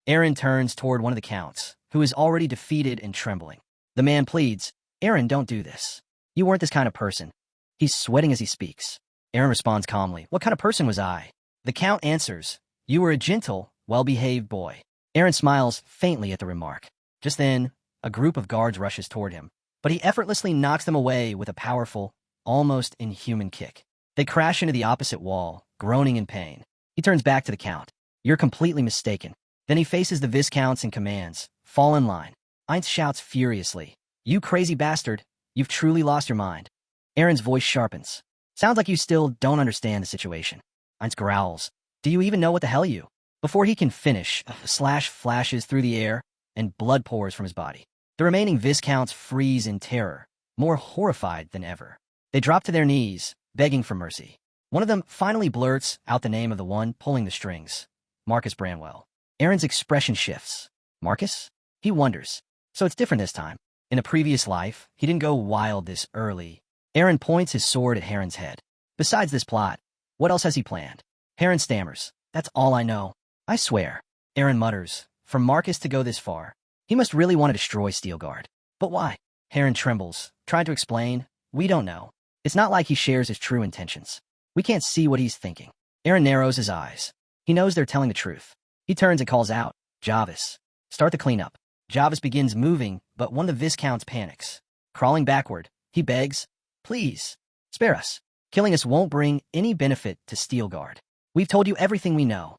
Aaron turns toward one of the counts, who is already defeated and trembling. The man pleads, "Aaron, don't do this. You weren't this kind of person." He's sweating as he speaks. Aaron responds calmly, "What kind of person was I?" The count answers, "You were a gentle, well-behaved boy." Aaron smiles faintly at the remark. Just then, a group of guards rushes toward him, but he effortlessly knocks them away with a powerful, almost inhuman kick. They crash into the opposite wall, groaning in pain. He turns back to the count. "You're completely mistaken." Then he faces the Viscounts and commands, "Fall in line." Einz shouts furiously, "You crazy bastard, you've truly lost your mind." Aaron's voice sharpens. "Sounds like you still don't understand the situation." Einz growls, "Do you even know what the hell you?" Before he can finish, a slash flashes through the air, and blood pours from his body. The remaining Viscounts freeze in terror, more horrified than ever. They drop to their knees, begging for mercy. One of them finally blurts out the name of the one pulling the strings, Marcus Branwell. Aaron's expression shifts. Marcus? He wonders. So it's different this time. In a previous life, he didn't go wild this early. Aaron points his sword at Heron's head. Besides this plot, what else has he planned? Heron stammers, "That's all I know." "I swear." Aaron mutters, "For Marcus to go this far, he must really want to destroy Steelguard. But why?" Heron trembles, trying to explain, "We don't know. It's not like he shares his true intentions. We can't see what he's thinking." Aaron narrows his eyes. He knows they're telling the truth. He turns and calls out, "Jarvis, start the cleanup." Jarvis begins moving, but one of the Viscounts panics. Crawling backward, he begs, "Please, spare us. Killing us won't bring any benefit to Steelguard. We've told you everything we know."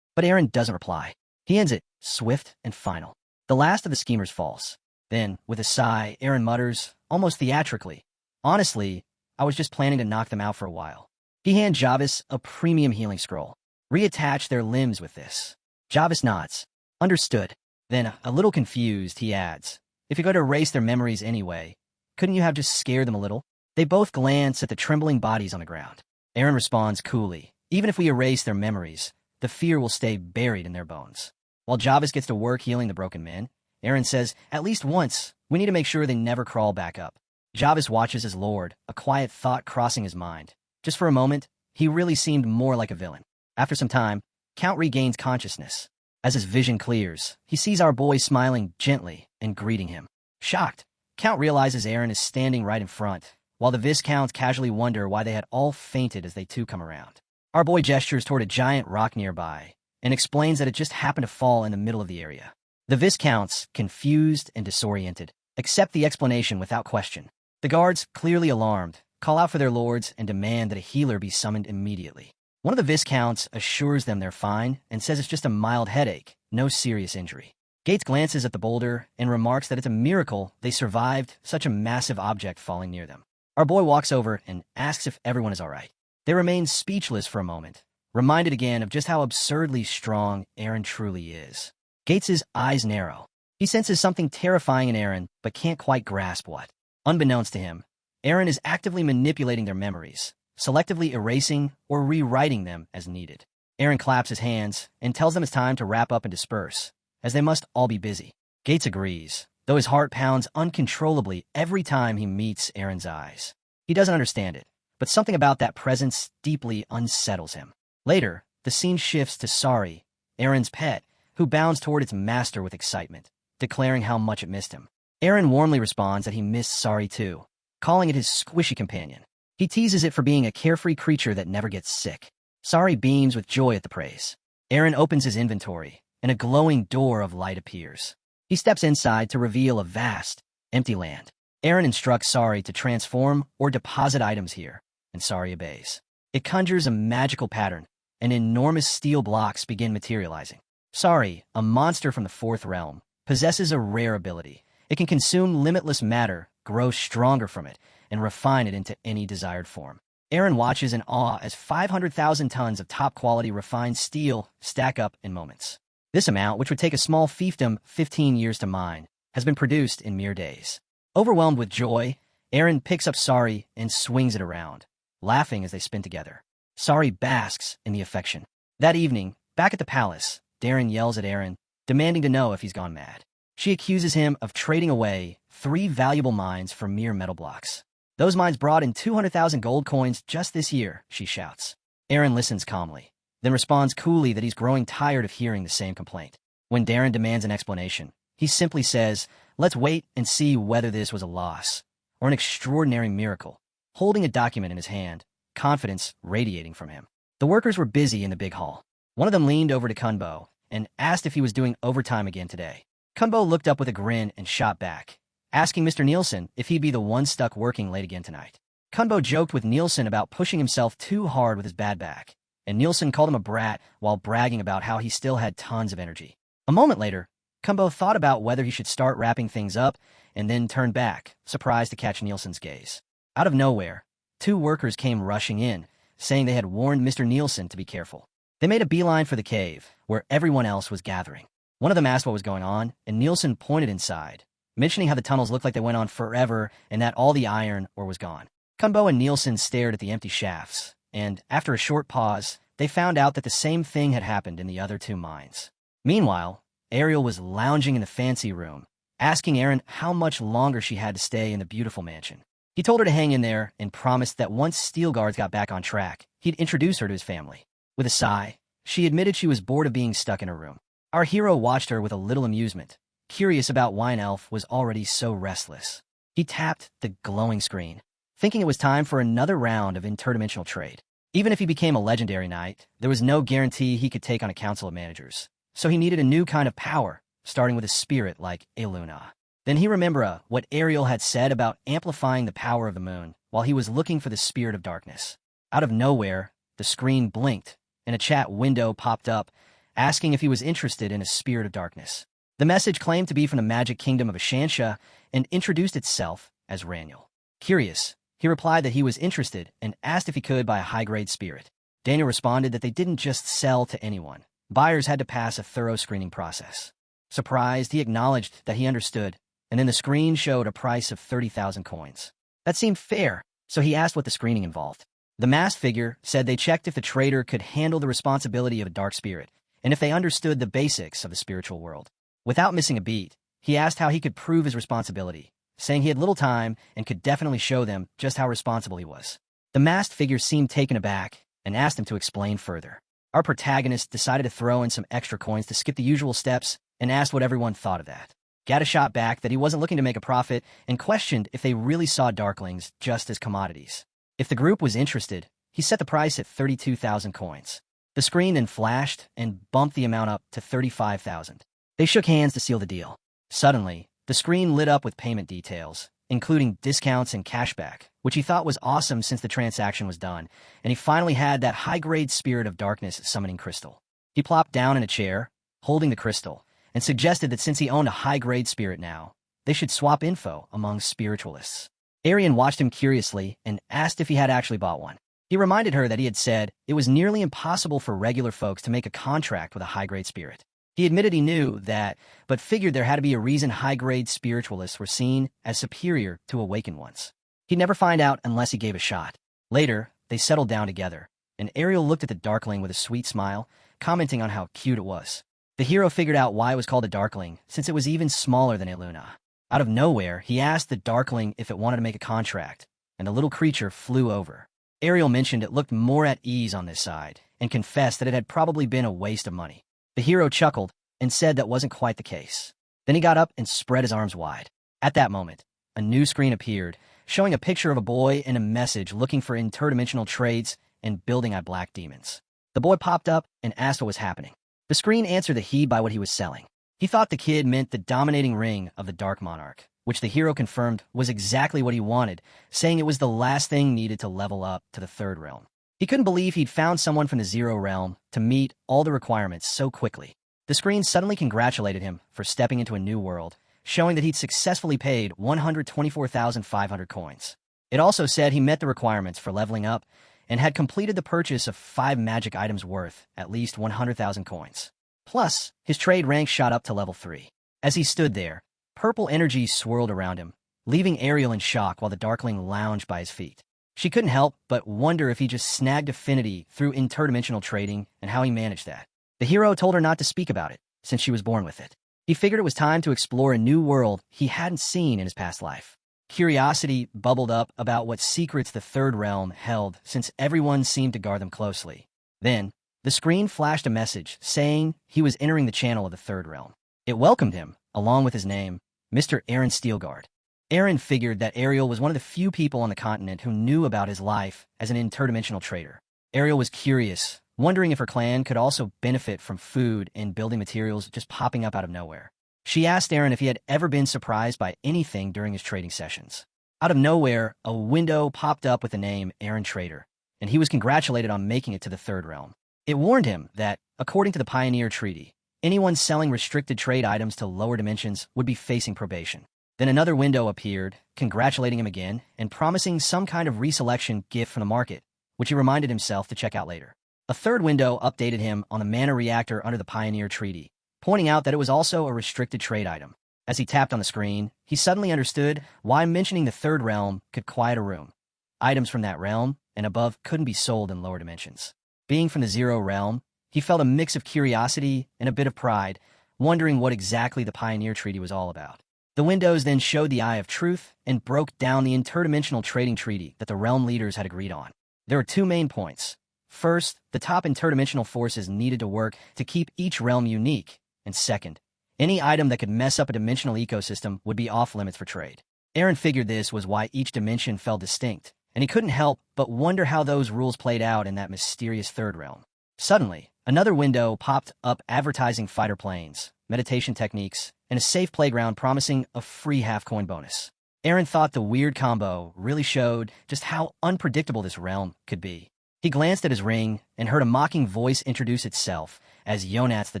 But Aaron doesn't reply. He ends it, swift and final. The last of the schemers falls. Then, with a sigh, Aaron mutters, almost theatrically, "Honestly, I was just planning to knock them out for a while." He hands Jarvis a premium healing scroll. Reattach their limbs with this. Jarvis nods. Understood. Then, a little confused, he adds, if you're going to erase their memories anyway, couldn't you have just scared them a little? They both glance at the trembling bodies on the ground. Aaron responds coolly, even if we erase their memories, the fear will stay buried in their bones. While Jarvis gets to work healing the broken men, Aaron says, at least once, we need to make sure they never crawl back up. Jarvis watches his lord, a quiet thought crossing his mind. Just for a moment, he really seemed more like a villain. After some time, Count regains consciousness. As his vision clears, he sees our boy smiling gently and greeting him. Shocked, Count realizes Aaron is standing right in front, while the Viscounts casually wonder why they had all fainted as they too come around. Our boy gestures toward a giant rock nearby and explains that it just happened to fall in the middle of the area. The Viscounts, confused and disoriented, accept the explanation without question. The guards, clearly alarmed, call out for their lords and demand that a healer be summoned immediately. One of the Viscounts assures them they're fine and says it's just a mild headache, no serious injury. Gates glances at the boulder and remarks that it's a miracle they survived such a massive object falling near them. Our boy walks over and asks if everyone is all right. They remain speechless for a moment, reminded again of just how absurdly strong Aaron truly is. Gates's eyes narrow. He senses something terrifying in Aaron, but can't quite grasp what. Unbeknownst to him, Aaron is actively manipulating their memories, selectively erasing or rewriting them as needed. Aaron claps his hands and tells them it's time to wrap up and disperse, as they must all be busy. Gates agrees, though his heart pounds uncontrollably every time he meets Aaron's eyes. He doesn't understand it, but something about that presence deeply unsettles him. Later, the scene shifts to Sari, Aaron's pet, who bounds toward its master with excitement, declaring how much it missed him. Aaron warmly responds that he missed Sari too, calling it his squishy companion. He teases it for being a carefree creature that never gets sick. Sari beams with joy at the praise. Aaron opens his inventory, and a glowing door of light appears. He steps inside to reveal a vast, empty land. Aaron instructs Sari to transform or deposit items here, and Sari obeys. It conjures a magical pattern, and enormous steel blocks begin materializing. Sari, a monster from the fourth realm, possesses a rare ability. It can consume limitless matter, grow stronger from it, and refine it into any desired form. Aaron watches in awe as 500,000 tons of top-quality refined steel stack up in moments. This amount, which would take a small fiefdom 15 years to mine, has been produced in mere days. Overwhelmed with joy, Aaron picks up Sari and swings it around, laughing as they spin together. Sari basks in the affection. That evening, back at the palace, Darren yells at Aaron, demanding to know if he's gone mad. She accuses him of trading away 3 valuable mines for mere metal blocks. Those mines brought in 200,000 gold coins just this year, she shouts. Aaron listens calmly, then responds coolly that he's growing tired of hearing the same complaint. When Darren demands an explanation, he simply says, let's wait and see whether this was a loss or an extraordinary miracle, holding a document in his hand, confidence radiating from him. The workers were busy in the big hall. One of them leaned over to Kunbo and asked if he was doing overtime again today. Kunbo looked up with a grin and shot back, asking Mr. Nielsen if he'd be the one stuck working late again tonight. Kunbo joked with Nielsen about pushing himself too hard with his bad back, and Nielsen called him a brat while bragging about how he still had tons of energy. A moment later, Kunbo thought about whether he should start wrapping things up and then turned back, surprised to catch Nielsen's gaze. Out of nowhere, 2 workers came rushing in, saying they had warned Mr. Nielsen to be careful. They made a beeline for the cave, where everyone else was gathering. One of them asked what was going on, and Nielsen pointed inside, mentioning how the tunnels looked like they went on forever and that all the iron ore was gone. Kunbo and Nielsen stared at the empty shafts, and after a short pause, they found out that the same thing had happened in the other 2 mines. Meanwhile, Ariel was lounging in the fancy room, asking Aaron how much longer she had to stay in the beautiful mansion. He told her to hang in there and promised that once Steel Guards got back on track, he'd introduce her to his family. With a sigh, she admitted she was bored of being stuck in her room. Our hero watched her with a little amusement, curious about why an elf was already so restless. He tapped the glowing screen, thinking it was time for another round of interdimensional trade. Even if he became a legendary knight, there was no guarantee he could take on a council of managers, so he needed a new kind of power, starting with a spirit like Eluna. Then he remembered what Ariel had said about amplifying the power of the moon while he was looking for the spirit of darkness. Out of nowhere, the screen blinked, and a chat window popped up, asking if he was interested in a spirit of darkness. The message claimed to be from the magic kingdom of Ashansha and introduced itself as Raniel. Curious, He replied that he was interested and asked if he could buy a high-grade spirit. Daniel responded that they didn't just sell to anyone. Buyers had to pass a thorough screening process. Surprised, he acknowledged that he understood, and then the screen showed a price of 30,000 coins. That seemed fair, so he asked what the screening involved. The masked figure said they checked if the trader could handle the responsibility of a dark spirit, and if they understood the basics of the spiritual world. Without missing a beat, he asked how he could prove his responsibility, saying he had little time and could definitely show them just how responsible he was. The masked figure seemed taken aback and asked him to explain further. Our protagonist decided to throw in some extra coins to skip the usual steps and asked what everyone thought of that. Gata shot back that he wasn't looking to make a profit and questioned if they really saw darklings just as commodities. If the group was interested, he set the price at 32,000 coins. The screen then flashed and bumped the amount up to 35,000. They shook hands to seal the deal. Suddenly, the screen lit up with payment details, including discounts and cashback, which he thought was awesome since the transaction was done, and he finally had that high-grade spirit of darkness summoning crystal. He plopped down in a chair, holding the crystal, and suggested that since he owned a high-grade spirit now, they should swap info among spiritualists. Arian watched him curiously and asked if he had actually bought one. He reminded her that he had said it was nearly impossible for regular folks to make a contract with a high-grade spirit. He admitted he knew that, but figured there had to be a reason high-grade spiritualists were seen as superior to awakened ones. He'd never find out unless he gave a shot. Later, they settled down together, and Ariel looked at the darkling with a sweet smile, commenting on how cute it was. The hero figured out why it was called a darkling, since it was even smaller than a Luna. Out of nowhere, he asked the darkling if it wanted to make a contract, and the little creature flew over. Ariel mentioned it looked more at ease on this side, and confessed that it had probably been a waste of money. The hero chuckled and said that wasn't quite the case. Then he got up and spread his arms wide. At that moment, a new screen appeared, showing a picture of a boy and a message looking for interdimensional trades and building out black demons. The boy popped up and asked what was happening. The screen answered that he by what he was selling. He thought the kid meant the dominating ring of the Dark Monarch, which the hero confirmed was exactly what he wanted, saying it was the last thing needed to level up to the third realm. He couldn't believe he'd found someone from the Zero Realm to meet all the requirements so quickly. The screen suddenly congratulated him for stepping into a new world, showing that he'd successfully paid 124,500 coins. It also said he met the requirements for leveling up and had completed the purchase of 5 magic items worth at least 100,000 coins. Plus, his trade rank shot up to level 3. As he stood there, purple energy swirled around him, leaving Ariel in shock while the darkling lounged by his feet. She couldn't help but wonder if he just snagged affinity through interdimensional trading and how he managed that. The hero told her not to speak about it, since she was born with it. He figured it was time to explore a new world he hadn't seen in his past life. Curiosity bubbled up about what secrets the third realm held, since everyone seemed to guard them closely. Then, the screen flashed a message saying he was entering the channel of the third realm. It welcomed him, along with his name, Mr. Aaron Steelguard. Aaron figured that Ariel was one of the few people on the continent who knew about his life as an interdimensional trader. Ariel was curious, wondering if her clan could also benefit from food and building materials just popping up out of nowhere. She asked Aaron if he had ever been surprised by anything during his trading sessions. Out of nowhere, a window popped up with the name Aaron Trader, and he was congratulated on making it to the third realm. It warned him that, according to the Pioneer Treaty, anyone selling restricted trade items to lower dimensions would be facing probation. Then another window appeared, congratulating him again, and promising some kind of reselection gift from the market, which he reminded himself to check out later. A third window updated him on the mana reactor under the Pioneer Treaty, pointing out that it was also a restricted trade item. As he tapped on the screen, he suddenly understood why mentioning the third realm could quiet a room. Items from that realm and above couldn't be sold in lower dimensions. Being from the Zero Realm, he felt a mix of curiosity and a bit of pride, wondering what exactly the Pioneer Treaty was all about. The windows then showed the Eye of Truth and broke down the interdimensional trading treaty that the realm leaders had agreed on. There were 2 main points. First, the top interdimensional forces needed to work to keep each realm unique, and second, any item that could mess up a dimensional ecosystem would be off-limits for trade. Aaron figured this was why each dimension felt distinct, and he couldn't help but wonder how those rules played out in that mysterious third realm. Suddenly, another window popped up advertising fighter planes, meditation techniques, and a safe playground promising a free half-coin bonus. Aaron thought the weird combo really showed just how unpredictable this realm could be. He glanced at his ring and heard a mocking voice introduce itself as Yonats the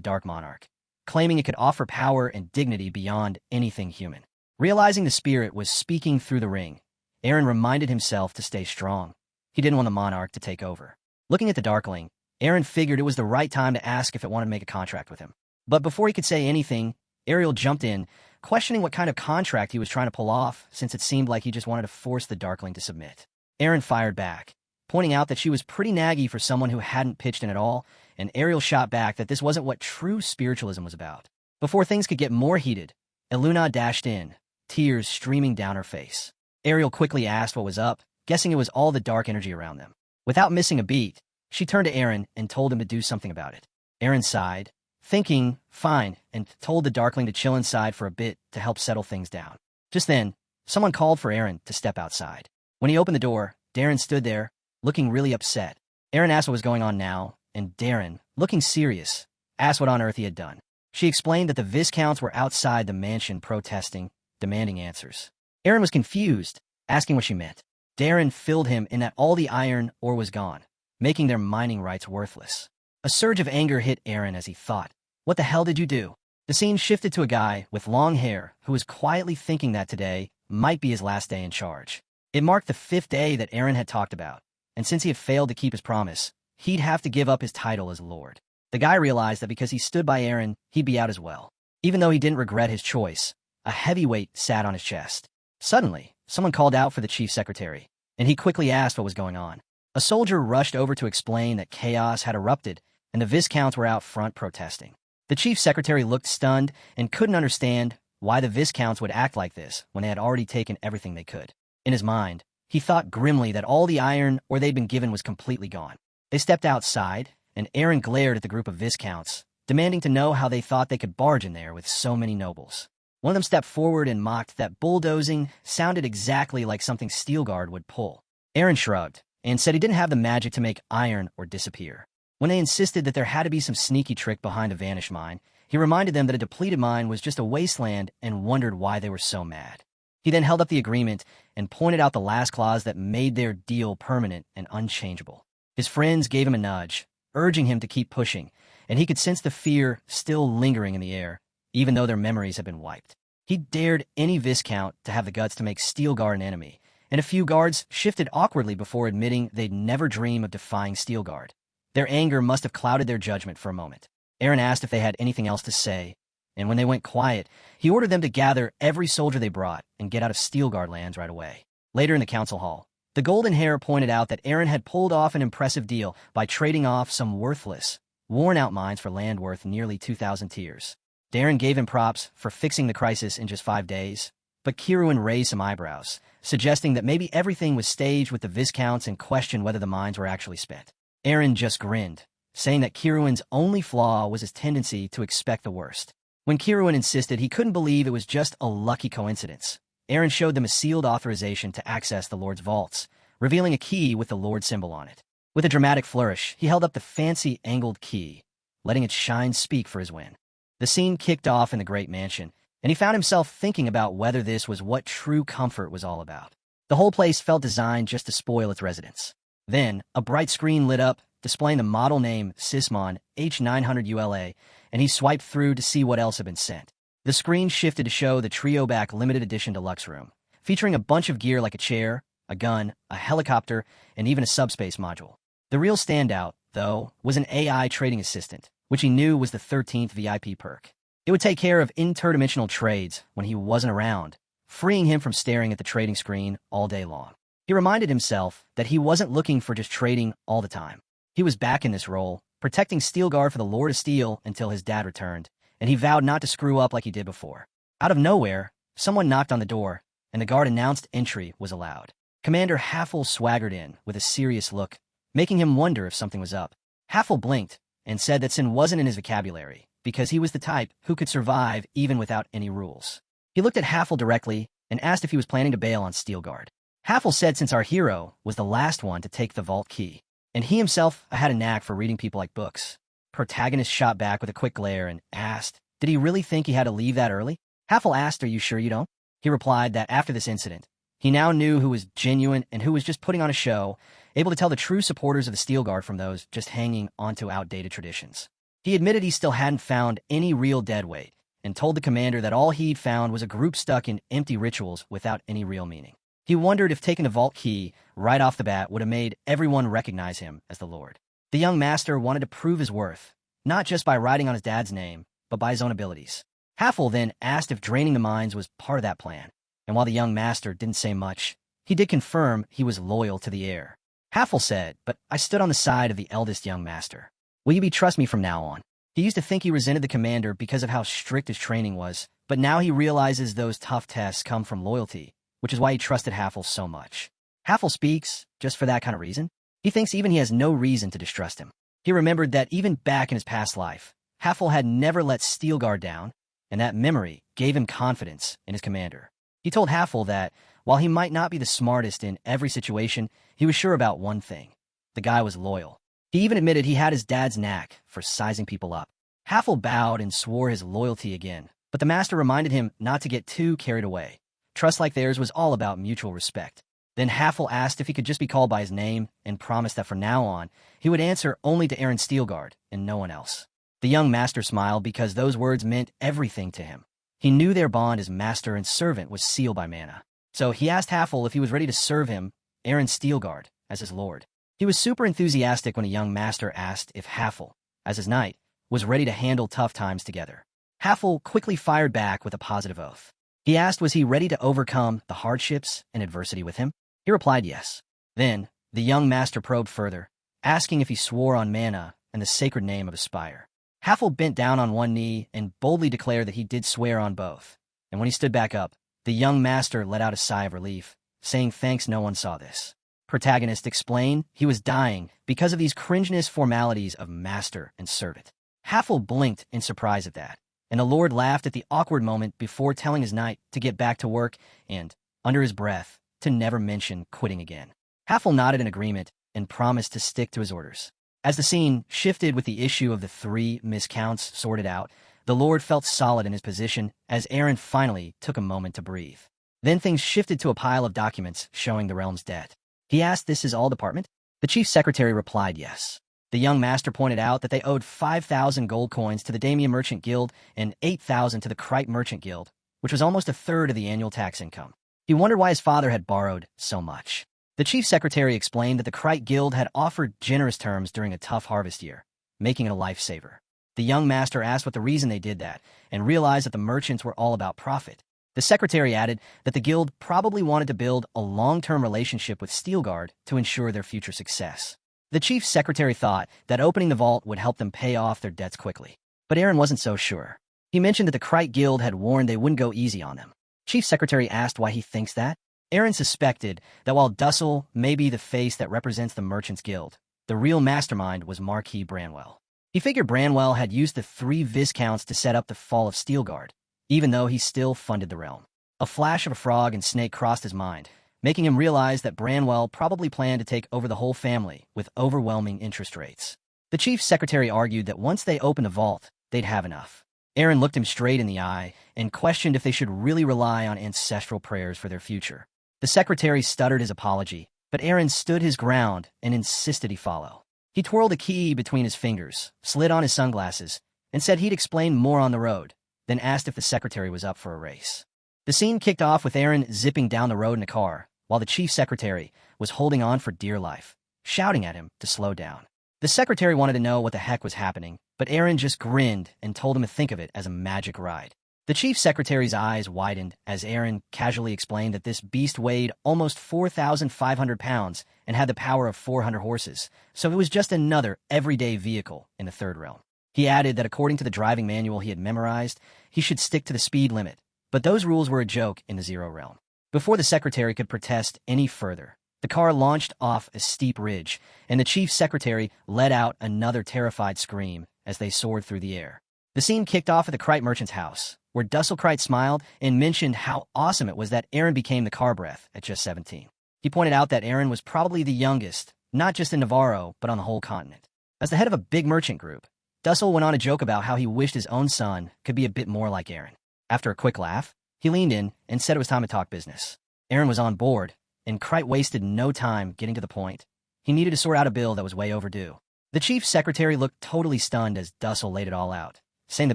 Dark Monarch, claiming it could offer power and dignity beyond anything human. Realizing the spirit was speaking through the ring, Aaron reminded himself to stay strong. He didn't want the monarch to take over. Looking at the Darkling, Aaron figured it was the right time to ask if it wanted to make a contract with him. But before he could say anything, Ariel jumped in, questioning what kind of contract he was trying to pull off, since it seemed like he just wanted to force the Darkling to submit. Aaron fired back, pointing out that she was pretty naggy for someone who hadn't pitched in at all, and Ariel shot back that this wasn't what true spiritualism was about. Before things could get more heated, Eluna dashed in, tears streaming down her face. Ariel quickly asked what was up, guessing it was all the dark energy around them. Without missing a beat, she turned to Aaron and told him to do something about it. Aaron sighed, thinking, fine, and told the Darkling to chill inside for a bit to help settle things down. Just then, someone called for Aaron to step outside. When he opened the door, Darren stood there, looking really upset. Aaron asked what was going on now, and Darren, looking serious, asked what on earth he had done. She explained that the Viscounts were outside the mansion protesting, demanding answers. Aaron was confused, asking what she meant. Darren filled him in that all the iron ore was gone, making their mining rights worthless. A surge of anger hit Aaron as he thought, what the hell did you do? The scene shifted to a guy with long hair who was quietly thinking that today might be his last day in charge. It marked the 5th day that Aaron had talked about, and since he had failed to keep his promise, he'd have to give up his title as Lord. The guy realized that because he stood by Aaron, he'd be out as well. Even though he didn't regret his choice, a heavy weight sat on his chest. Suddenly, someone called out for the chief secretary, and he quickly asked what was going on. A soldier rushed over to explain that chaos had erupted, and the Viscounts were out front protesting. The chief secretary looked stunned and couldn't understand why the Viscounts would act like this when they had already taken everything they could. In his mind, he thought grimly that all the iron ore they'd been given was completely gone. They stepped outside, and Aaron glared at the group of Viscounts, demanding to know how they thought they could barge in there with so many nobles. One of them stepped forward and mocked that bulldozing sounded exactly like something Steelguard would pull. Aaron shrugged and said he didn't have the magic to make iron ore disappear. When they insisted that there had to be some sneaky trick behind a vanished mine, he reminded them that a depleted mine was just a wasteland and wondered why they were so mad. He then held up the agreement and pointed out the last clause that made their deal permanent and unchangeable. His friends gave him a nudge, urging him to keep pushing, and he could sense the fear still lingering in the air, even though their memories had been wiped. He dared any Viscount to have the guts to make Steelguard an enemy, and a few guards shifted awkwardly before admitting they'd never dream of defying Steelguard. Their anger must have clouded their judgment for a moment. Aaron asked if they had anything else to say, and when they went quiet, he ordered them to gather every soldier they brought and get out of Steelguard lands right away. Later in the council hall, the golden hair pointed out that Aaron had pulled off an impressive deal by trading off some worthless, worn-out mines for land worth nearly 2,000 tiers. Darren gave him props for fixing the crisis in just 5 days, but Kieran raised some eyebrows, suggesting that maybe everything was staged with the Viscounts and questioned whether the mines were actually spent. Aaron just grinned, saying that Kieran's only flaw was his tendency to expect the worst. When Kieran insisted he couldn't believe it was just a lucky coincidence, Aaron showed them a sealed authorization to access the Lord's vaults, revealing a key with the Lord symbol on it. With a dramatic flourish, he held up the fancy angled key, letting its shine speak for his win. The scene kicked off in the great mansion, and he found himself thinking about whether this was what true comfort was all about. The whole place felt designed just to spoil its residents. Then, a bright screen lit up, displaying the model name Sysmon H900 ULA, and he swiped through to see what else had been sent. The screen shifted to show the Trio-Back limited edition deluxe room, featuring a bunch of gear like a chair, a gun, a helicopter, and even a subspace module. The real standout, though, was an AI trading assistant, which he knew was the 13th VIP perk. It would take care of interdimensional trades when he wasn't around, freeing him from staring at the trading screen all day long. He reminded himself that he wasn't looking for just trading all the time. He was back in this role, protecting Steelguard for the Lord of Steel until his dad returned, and he vowed not to screw up like he did before. Out of nowhere, someone knocked on the door, and the guard announced entry was allowed. Commander Haffel swaggered in with a serious look, making him wonder if something was up. Haffel blinked and said that sin wasn't in his vocabulary, because he was the type who could survive even without any rules. He looked at Haffel directly and asked if he was planning to bail on Steelguard. Haffel said since our hero was the last one to take the vault key, and he himself had a knack for reading people like books. Protagonist shot back with a quick glare and asked, did he really think he had to leave that early? Haffel asked, are you sure you don't? He replied that after this incident, he now knew who was genuine and who was just putting on a show, able to tell the true supporters of the Steelguard from those just hanging onto outdated traditions. He admitted he still hadn't found any real deadweight, and told the commander that all he'd found was a group stuck in empty rituals without any real meaning. He wondered if taking the vault key right off the bat would have made everyone recognize him as the Lord. The young master wanted to prove his worth, not just by writing on his dad's name, but by his own abilities. Haffel then asked if draining the mines was part of that plan, and while the young master didn't say much, he did confirm he was loyal to the heir. Haffel said, "But I stood on the side of the eldest young master. Will you trust me from now on?" He used to think he resented the commander because of how strict his training was, but now he realizes those tough tests come from loyalty, which is why he trusted Haffel so much. Haffel speaks just for that kind of reason. He thinks even he has no reason to distrust him. He remembered that even back in his past life, Haffel had never let Steelguard down, and that memory gave him confidence in his commander. He told Haffel that, while he might not be the smartest in every situation, he was sure about one thing. The guy was loyal. He even admitted he had his dad's knack for sizing people up. Haffel bowed and swore his loyalty again, but the master reminded him not to get too carried away. Trust like theirs was all about mutual respect. Then Haffel asked if he could just be called by his name and promised that from now on, he would answer only to Aaron Steelguard and no one else. The young master smiled because those words meant everything to him. He knew their bond as master and servant was sealed by Manhwa. So he asked Haffel if he was ready to serve him, Aaron Steelguard, as his lord. He was super enthusiastic when the young master asked if Haffel, as his knight, was ready to handle tough times together. Haffel quickly fired back with a positive oath. He asked was he ready to overcome the hardships and adversity with him. He replied yes. Then, the young master probed further, asking if he swore on Manhwa and the sacred name of Aspire. Haffel bent down on one knee and boldly declared that he did swear on both. And when he stood back up, the young master let out a sigh of relief, saying thanks no one saw this. Protagonist explained he was dying because of these cringeness formalities of master and servant. Haffel blinked in surprise at that, and the lord laughed at the awkward moment before telling his knight to get back to work and, under his breath, to never mention quitting again. Haffel nodded in agreement and promised to stick to his orders. As the scene shifted with the issue of the 3 miscounts sorted out, the lord felt solid in his position as Aaron finally took a moment to breathe. Then things shifted to a pile of documents showing the realm's debt. He asked this is all department? The chief secretary replied yes. The young master pointed out that they owed 5,000 gold coins to the Damien Merchant Guild and 8,000 to the Krite Merchant Guild, which was almost a third of the annual tax income. He wondered why his father had borrowed so much. The chief secretary explained that the Krite Guild had offered generous terms during a tough harvest year, making it a lifesaver. The young master asked what the reason they did that, and realized that the merchants were all about profit. The secretary added that the guild probably wanted to build a long-term relationship with Steelguard to ensure their future success. The chief secretary thought that opening the vault would help them pay off their debts quickly. But Aaron wasn't so sure. He mentioned that the Krite Guild had warned they wouldn't go easy on them. Chief secretary asked why he thinks that. Aaron suspected that while Duel may be the face that represents the Merchants Guild, the real mastermind was Marquis Branwell. He figured Branwell had used the 3 Viscounts to set up the fall of Steelguard, even though he still funded the realm. A flash of a frog and snake crossed his mind, making him realize that Branwell probably planned to take over the whole family with overwhelming interest rates. The chief secretary argued that once they opened the vault, they'd have enough. Aaron looked him straight in the eye and questioned if they should really rely on ancestral prayers for their future. The secretary stuttered his apology, but Aaron stood his ground and insisted he follow. He twirled a key between his fingers, slid on his sunglasses, and said he'd explain more on the road, then asked if the secretary was up for a race. The scene kicked off with Aaron zipping down the road in a car, while the chief secretary was holding on for dear life, shouting at him to slow down. The secretary wanted to know what the heck was happening, but Aaron just grinned and told him to think of it as a magic ride. The chief secretary's eyes widened as Aaron casually explained that this beast weighed almost 4,500 pounds and had the power of 400 horses, so it was just another everyday vehicle in the third realm. He added that according to the driving manual he had memorized, he should stick to the speed limit, but those rules were a joke in the Zero realm. Before the secretary could protest any further, the car launched off a steep ridge, and the chief secretary let out another terrified scream as they soared through the air. The scene kicked off at the Krite merchant's house, where Krite smiled and mentioned how awesome it was that Aaron became the car breath at just 17. He pointed out that Aaron was probably the youngest, not just in Navarro, but on the whole continent. As the head of a big merchant group, Dussel went on to joke about how he wished his own son could be a bit more like Aaron. After a quick laugh, he leaned in and said it was time to talk business. Aaron was on board, and Krite wasted no time getting to the point. He needed to sort out a bill that was way overdue. The chief secretary looked totally stunned as Dussel laid it all out, saying the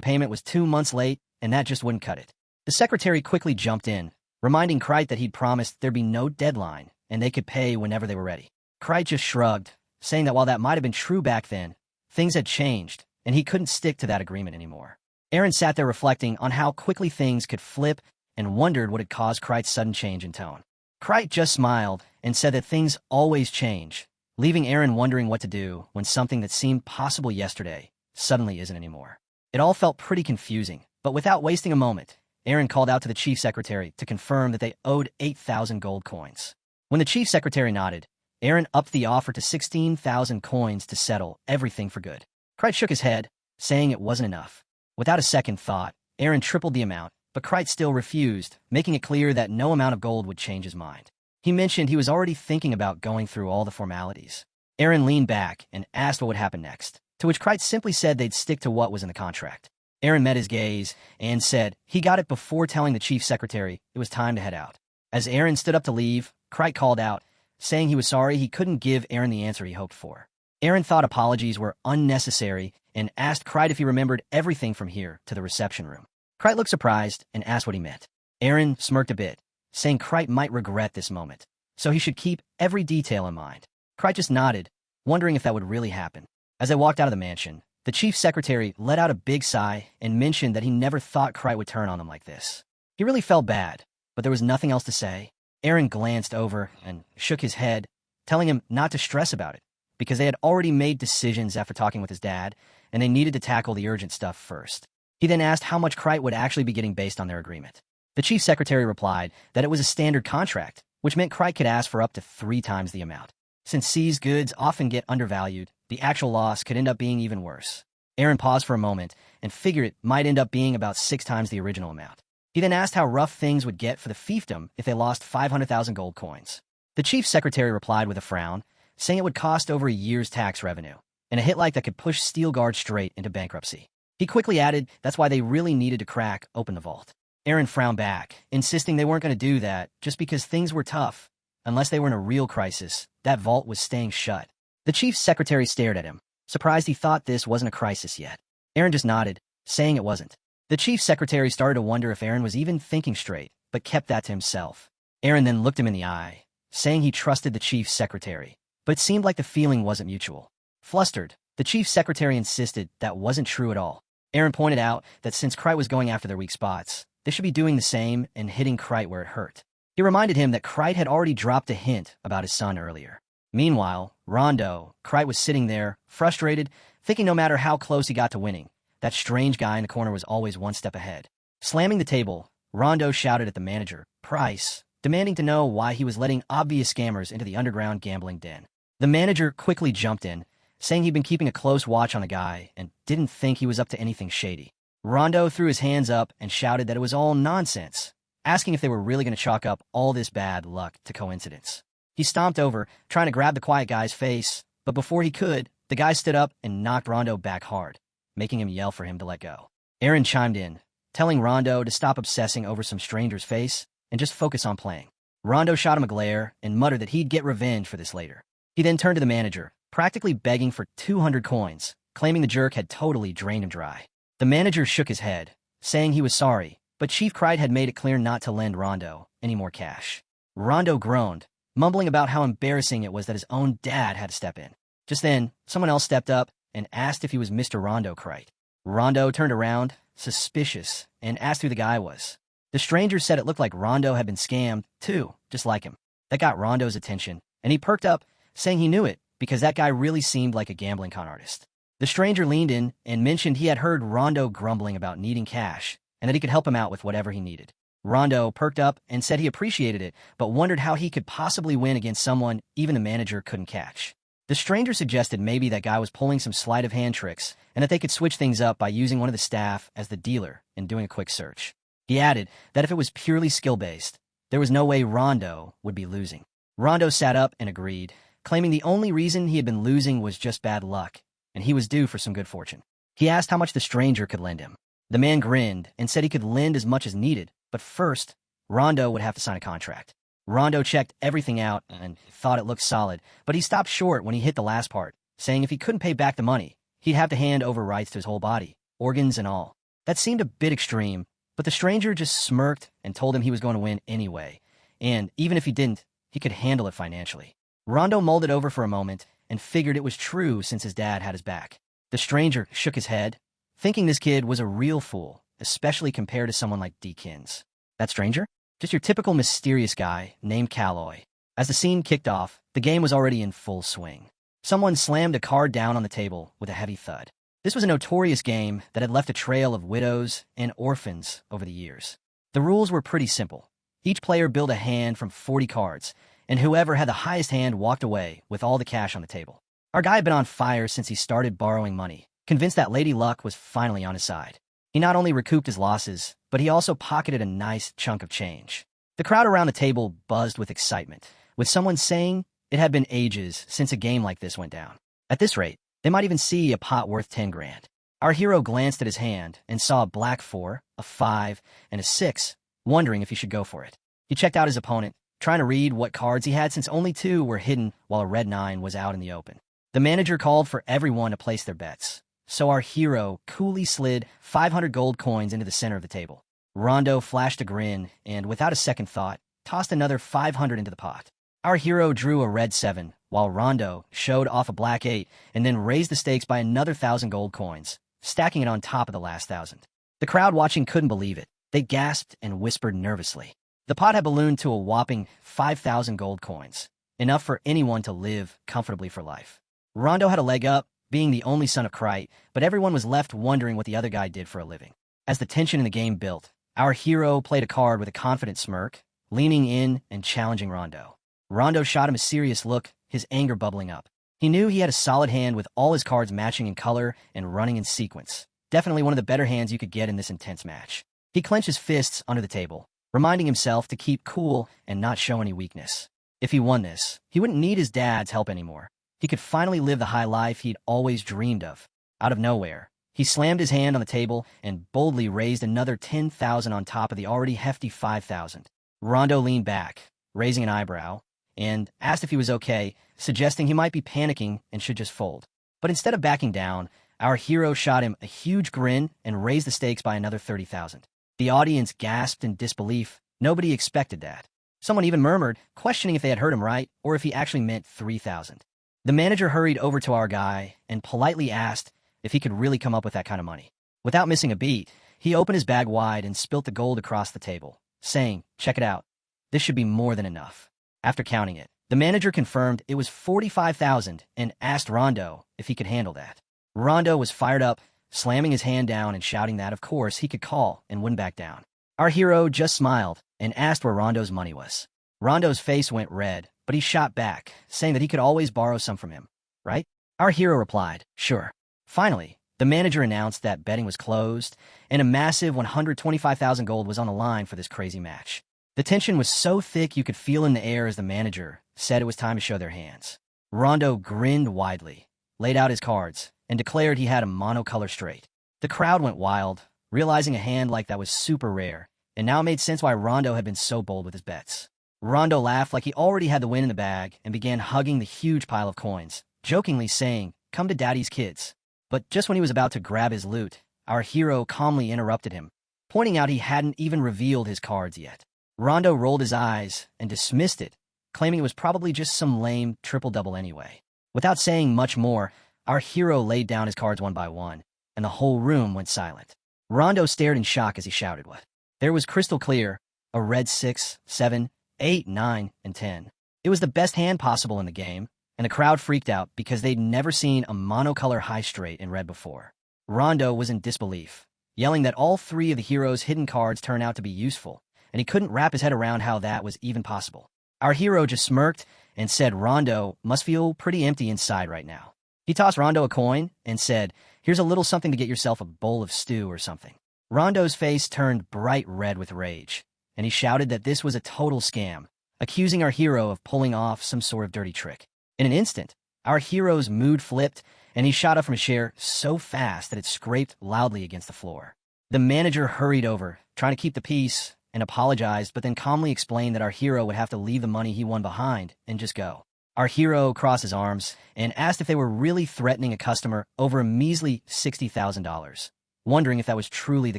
payment was 2 months late, and that just wouldn't cut it. The secretary quickly jumped in, reminding Krite that he'd promised there'd be no deadline and they could pay whenever they were ready. Krite just shrugged, saying that while that might have been true back then, things had changed and he couldn't stick to that agreement anymore. Aaron sat there reflecting on how quickly things could flip and wondered what had caused Krite's sudden change in tone. Krite just smiled and said that things always change, leaving Aaron wondering what to do when something that seemed possible yesterday suddenly isn't anymore. It all felt pretty confusing, but without wasting a moment, Aaron called out to the chief secretary to confirm that they owed 8,000 gold coins. When the chief secretary nodded, Aaron upped the offer to 16,000 coins to settle everything for good. Krite shook his head, saying it wasn't enough. Without a second thought, Aaron tripled the amount, but Krite still refused, making it clear that no amount of gold would change his mind. He mentioned he was already thinking about going through all the formalities. Aaron leaned back and asked what would happen next, to which Krite simply said they'd stick to what was in the contract. Aaron met his gaze and said he got it before telling the chief secretary it was time to head out. As Aaron stood up to leave, Krite called out, saying he was sorry he couldn't give Aaron the answer he hoped for. Aaron thought apologies were unnecessary and asked Krite if he remembered everything from here to the reception room. Krite looked surprised and asked what he meant. Aaron smirked a bit, saying Krite might regret this moment, so he should keep every detail in mind. Krite just nodded, wondering if that would really happen. As they walked out of the mansion, the chief secretary let out a big sigh and mentioned that he never thought Krite would turn on them like this. He really felt bad, but there was nothing else to say. Aaron glanced over and shook his head, telling him not to stress about it, because they had already made decisions after talking with his dad, and they needed to tackle the urgent stuff first. He then asked how much Krite would actually be getting based on their agreement. The chief secretary replied that it was a standard contract, which meant Krite could ask for up to 3 times the amount. Since seized goods often get undervalued, the actual loss could end up being even worse. Aaron paused for a moment and figured it might end up being about 6 times the original amount. He then asked how rough things would get for the fiefdom if they lost 500,000 gold coins. The chief secretary replied with a frown, saying it would cost over a year's tax revenue, and a hit like that could push Steelguard straight into bankruptcy. He quickly added that's why they really needed to crack open the vault. Aaron frowned back, insisting they weren't going to do that just because things were tough. Unless they were in a real crisis, that vault was staying shut. The chief secretary stared at him, surprised he thought this wasn't a crisis yet. Aaron just nodded, saying it wasn't. The chief secretary started to wonder if Aaron was even thinking straight, but kept that to himself. Aaron then looked him in the eye, saying he trusted the chief secretary, but it seemed like the feeling wasn't mutual. Flustered, the chief secretary insisted that wasn't true at all. Aaron pointed out that since Krite was going after their weak spots, they should be doing the same and hitting Krite where it hurt. He reminded him that Krite had already dropped a hint about his son earlier. Meanwhile, Rondo, Krite was sitting there, frustrated, thinking no matter how close he got to winning, that strange guy in the corner was always one step ahead. Slamming the table, Rondo shouted at the manager, Price, demanding to know why he was letting obvious scammers into the underground gambling den. The manager quickly jumped in, saying he'd been keeping a close watch on the guy and didn't think he was up to anything shady. Rondo threw his hands up and shouted that it was all nonsense, asking if they were really going to chalk up all this bad luck to coincidence. He stomped over, trying to grab the quiet guy's face, but before he could, the guy stood up and knocked Rondo back hard, making him yell for him to let go. Aaron chimed in, telling Rondo to stop obsessing over some stranger's face and just focus on playing. Rondo shot him a glare and muttered that he'd get revenge for this later. He then turned to the manager, practically begging for 200 coins, claiming the jerk had totally drained him dry. The manager shook his head, saying he was sorry, but Chief Krite had made it clear not to lend Rondo any more cash. Rondo groaned, mumbling about how embarrassing it was that his own dad had to step in. Just then, someone else stepped up and asked if he was Mr. Rondo Krite. Rondo turned around, suspicious, and asked who the guy was. The stranger said it looked like Rondo had been scammed, too, just like him. That got Rondo's attention, and he perked up, saying he knew it, because that guy really seemed like a gambling con artist. The stranger leaned in and mentioned he had heard Rondo grumbling about needing cash, and that he could help him out with whatever he needed. Rondo perked up and said he appreciated it, but wondered how he could possibly win against someone even the manager couldn't catch. The stranger suggested maybe that guy was pulling some sleight of hand tricks, and that they could switch things up by using one of the staff as the dealer and doing a quick search. He added that if it was purely skill-based, there was no way Rondo would be losing. Rondo sat up and agreed, claiming the only reason he had been losing was just bad luck, and he was due for some good fortune. He asked how much the stranger could lend him. The man grinned and said he could lend as much as needed, but first, Rondo would have to sign a contract. Rondo checked everything out and thought it looked solid, but he stopped short when he hit the last part, saying if he couldn't pay back the money, he'd have to hand over rights to his whole body, organs and all. That seemed a bit extreme, But the stranger just smirked and told him he was going to win anyway, and even if he didn't, he could handle it financially. Rondo mulled it over for a moment and figured it was true since his dad had his back. The stranger shook his head, thinking this kid was a real fool, especially compared to someone like Deakins. That stranger? Just your typical mysterious guy named Calloy. As the scene kicked off, the game was already in full swing. Someone slammed a card down on the table with a heavy thud. This was a notorious game that had left a trail of widows and orphans over the years. The rules were pretty simple. Each player built a hand from 40 cards, and whoever had the highest hand walked away with all the cash on the table. Our guy had been on fire since he started borrowing money, convinced that Lady Luck was finally on his side. He not only recouped his losses, but he also pocketed a nice chunk of change. The crowd around the table buzzed with excitement, with someone saying it had been ages since a game like this went down. At this rate, they might even see a pot worth 10 grand. Our hero glanced at his hand and saw a black 4, a 5, and a 6, wondering if he should go for it. He checked out his opponent, trying to read what cards he had since only 2 were hidden while a red 9 was out in the open. The manager called for everyone to place their bets, so our hero coolly slid 500 gold coins into the center of the table. Rondo flashed a grin and, without a second thought, tossed another 500 into the pot. Our hero drew a red 7, while Rondo showed off a black 8 and then raised the stakes by another 1,000 gold coins, stacking it on top of the last 1,000. The crowd watching couldn't believe it. They gasped and whispered nervously. The pot had ballooned to a whopping 5,000 gold coins, enough for anyone to live comfortably for life. Rondo had a leg up, being the only son of Krite, but everyone was left wondering what the other guy did for a living. As the tension in the game built, our hero played a card with a confident smirk, leaning in and challenging Rondo. Rondo shot him a serious look, his anger bubbling up. He knew he had a solid hand with all his cards matching in color and running in sequence. Definitely one of the better hands you could get in this intense match. He clenched his fists under the table, reminding himself to keep cool and not show any weakness. If he won this, he wouldn't need his dad's help anymore. He could finally live the high life he'd always dreamed of. Out of nowhere, he slammed his hand on the table and boldly raised another 10,000 on top of the already hefty 5,000. Rondo leaned back, raising an eyebrow, and asked if he was okay, suggesting he might be panicking and should just fold. But instead of backing down, our hero shot him a huge grin and raised the stakes by another 30,000. The audience gasped in disbelief. Nobody expected that. Someone even murmured, questioning if they had heard him right or if he actually meant 3,000. The manager hurried over to our guy and politely asked if he could really come up with that kind of money. Without missing a beat, he opened his bag wide and spilt the gold across the table, saying, "Check it out. This should be more than enough." After counting it, the manager confirmed it was 45,000 and asked Rondo if he could handle that. Rondo was fired up, slamming his hand down and shouting that, of course, he could call and wouldn't back down. Our hero just smiled and asked where Rondo's money was. Rondo's face went red, but he shot back, saying that he could always borrow some from him, right? Our hero replied, "Sure." Finally, the manager announced that betting was closed, and a massive 125,000 gold was on the line for this crazy match. The tension was so thick you could feel in the air as the manager said it was time to show their hands. Rondo grinned widely, laid out his cards, and declared he had a monocolor straight. The crowd went wild, realizing a hand like that was super rare, and now it made sense why Rondo had been so bold with his bets. Rondo laughed like he already had the win in the bag and began hugging the huge pile of coins, jokingly saying, "Come to daddy's kids." But just when he was about to grab his loot, our hero calmly interrupted him, pointing out he hadn't even revealed his cards yet. Rondo rolled his eyes and dismissed it, claiming it was probably just some lame triple-double anyway. Without saying much more, our hero laid down his cards one by one, and the whole room went silent. Rondo stared in shock as he shouted what? There was crystal clear, a red 6, 7, 8, 9, and 10. It was the best hand possible in the game, and the crowd freaked out because they'd never seen a monocolor high straight in red before. Rondo was in disbelief, yelling that all 3 of the hero's hidden cards turned out to be useful, and he couldn't wrap his head around how that was even possible. Our hero just smirked and said Rondo must feel pretty empty inside right now. He tossed Rondo a coin and said, "Here's a little something to get yourself a bowl of stew or something." Rondo's face turned bright red with rage, and he shouted that this was a total scam, accusing our hero of pulling off some sort of dirty trick. In an instant, our hero's mood flipped, and he shot up from his chair so fast that it scraped loudly against the floor. The manager hurried over, trying to keep the peace, and apologized, but then calmly explained that our hero would have to leave the money he won behind and just go. Our hero crossed his arms and asked if they were really threatening a customer over a measly $60,000, wondering if that was truly the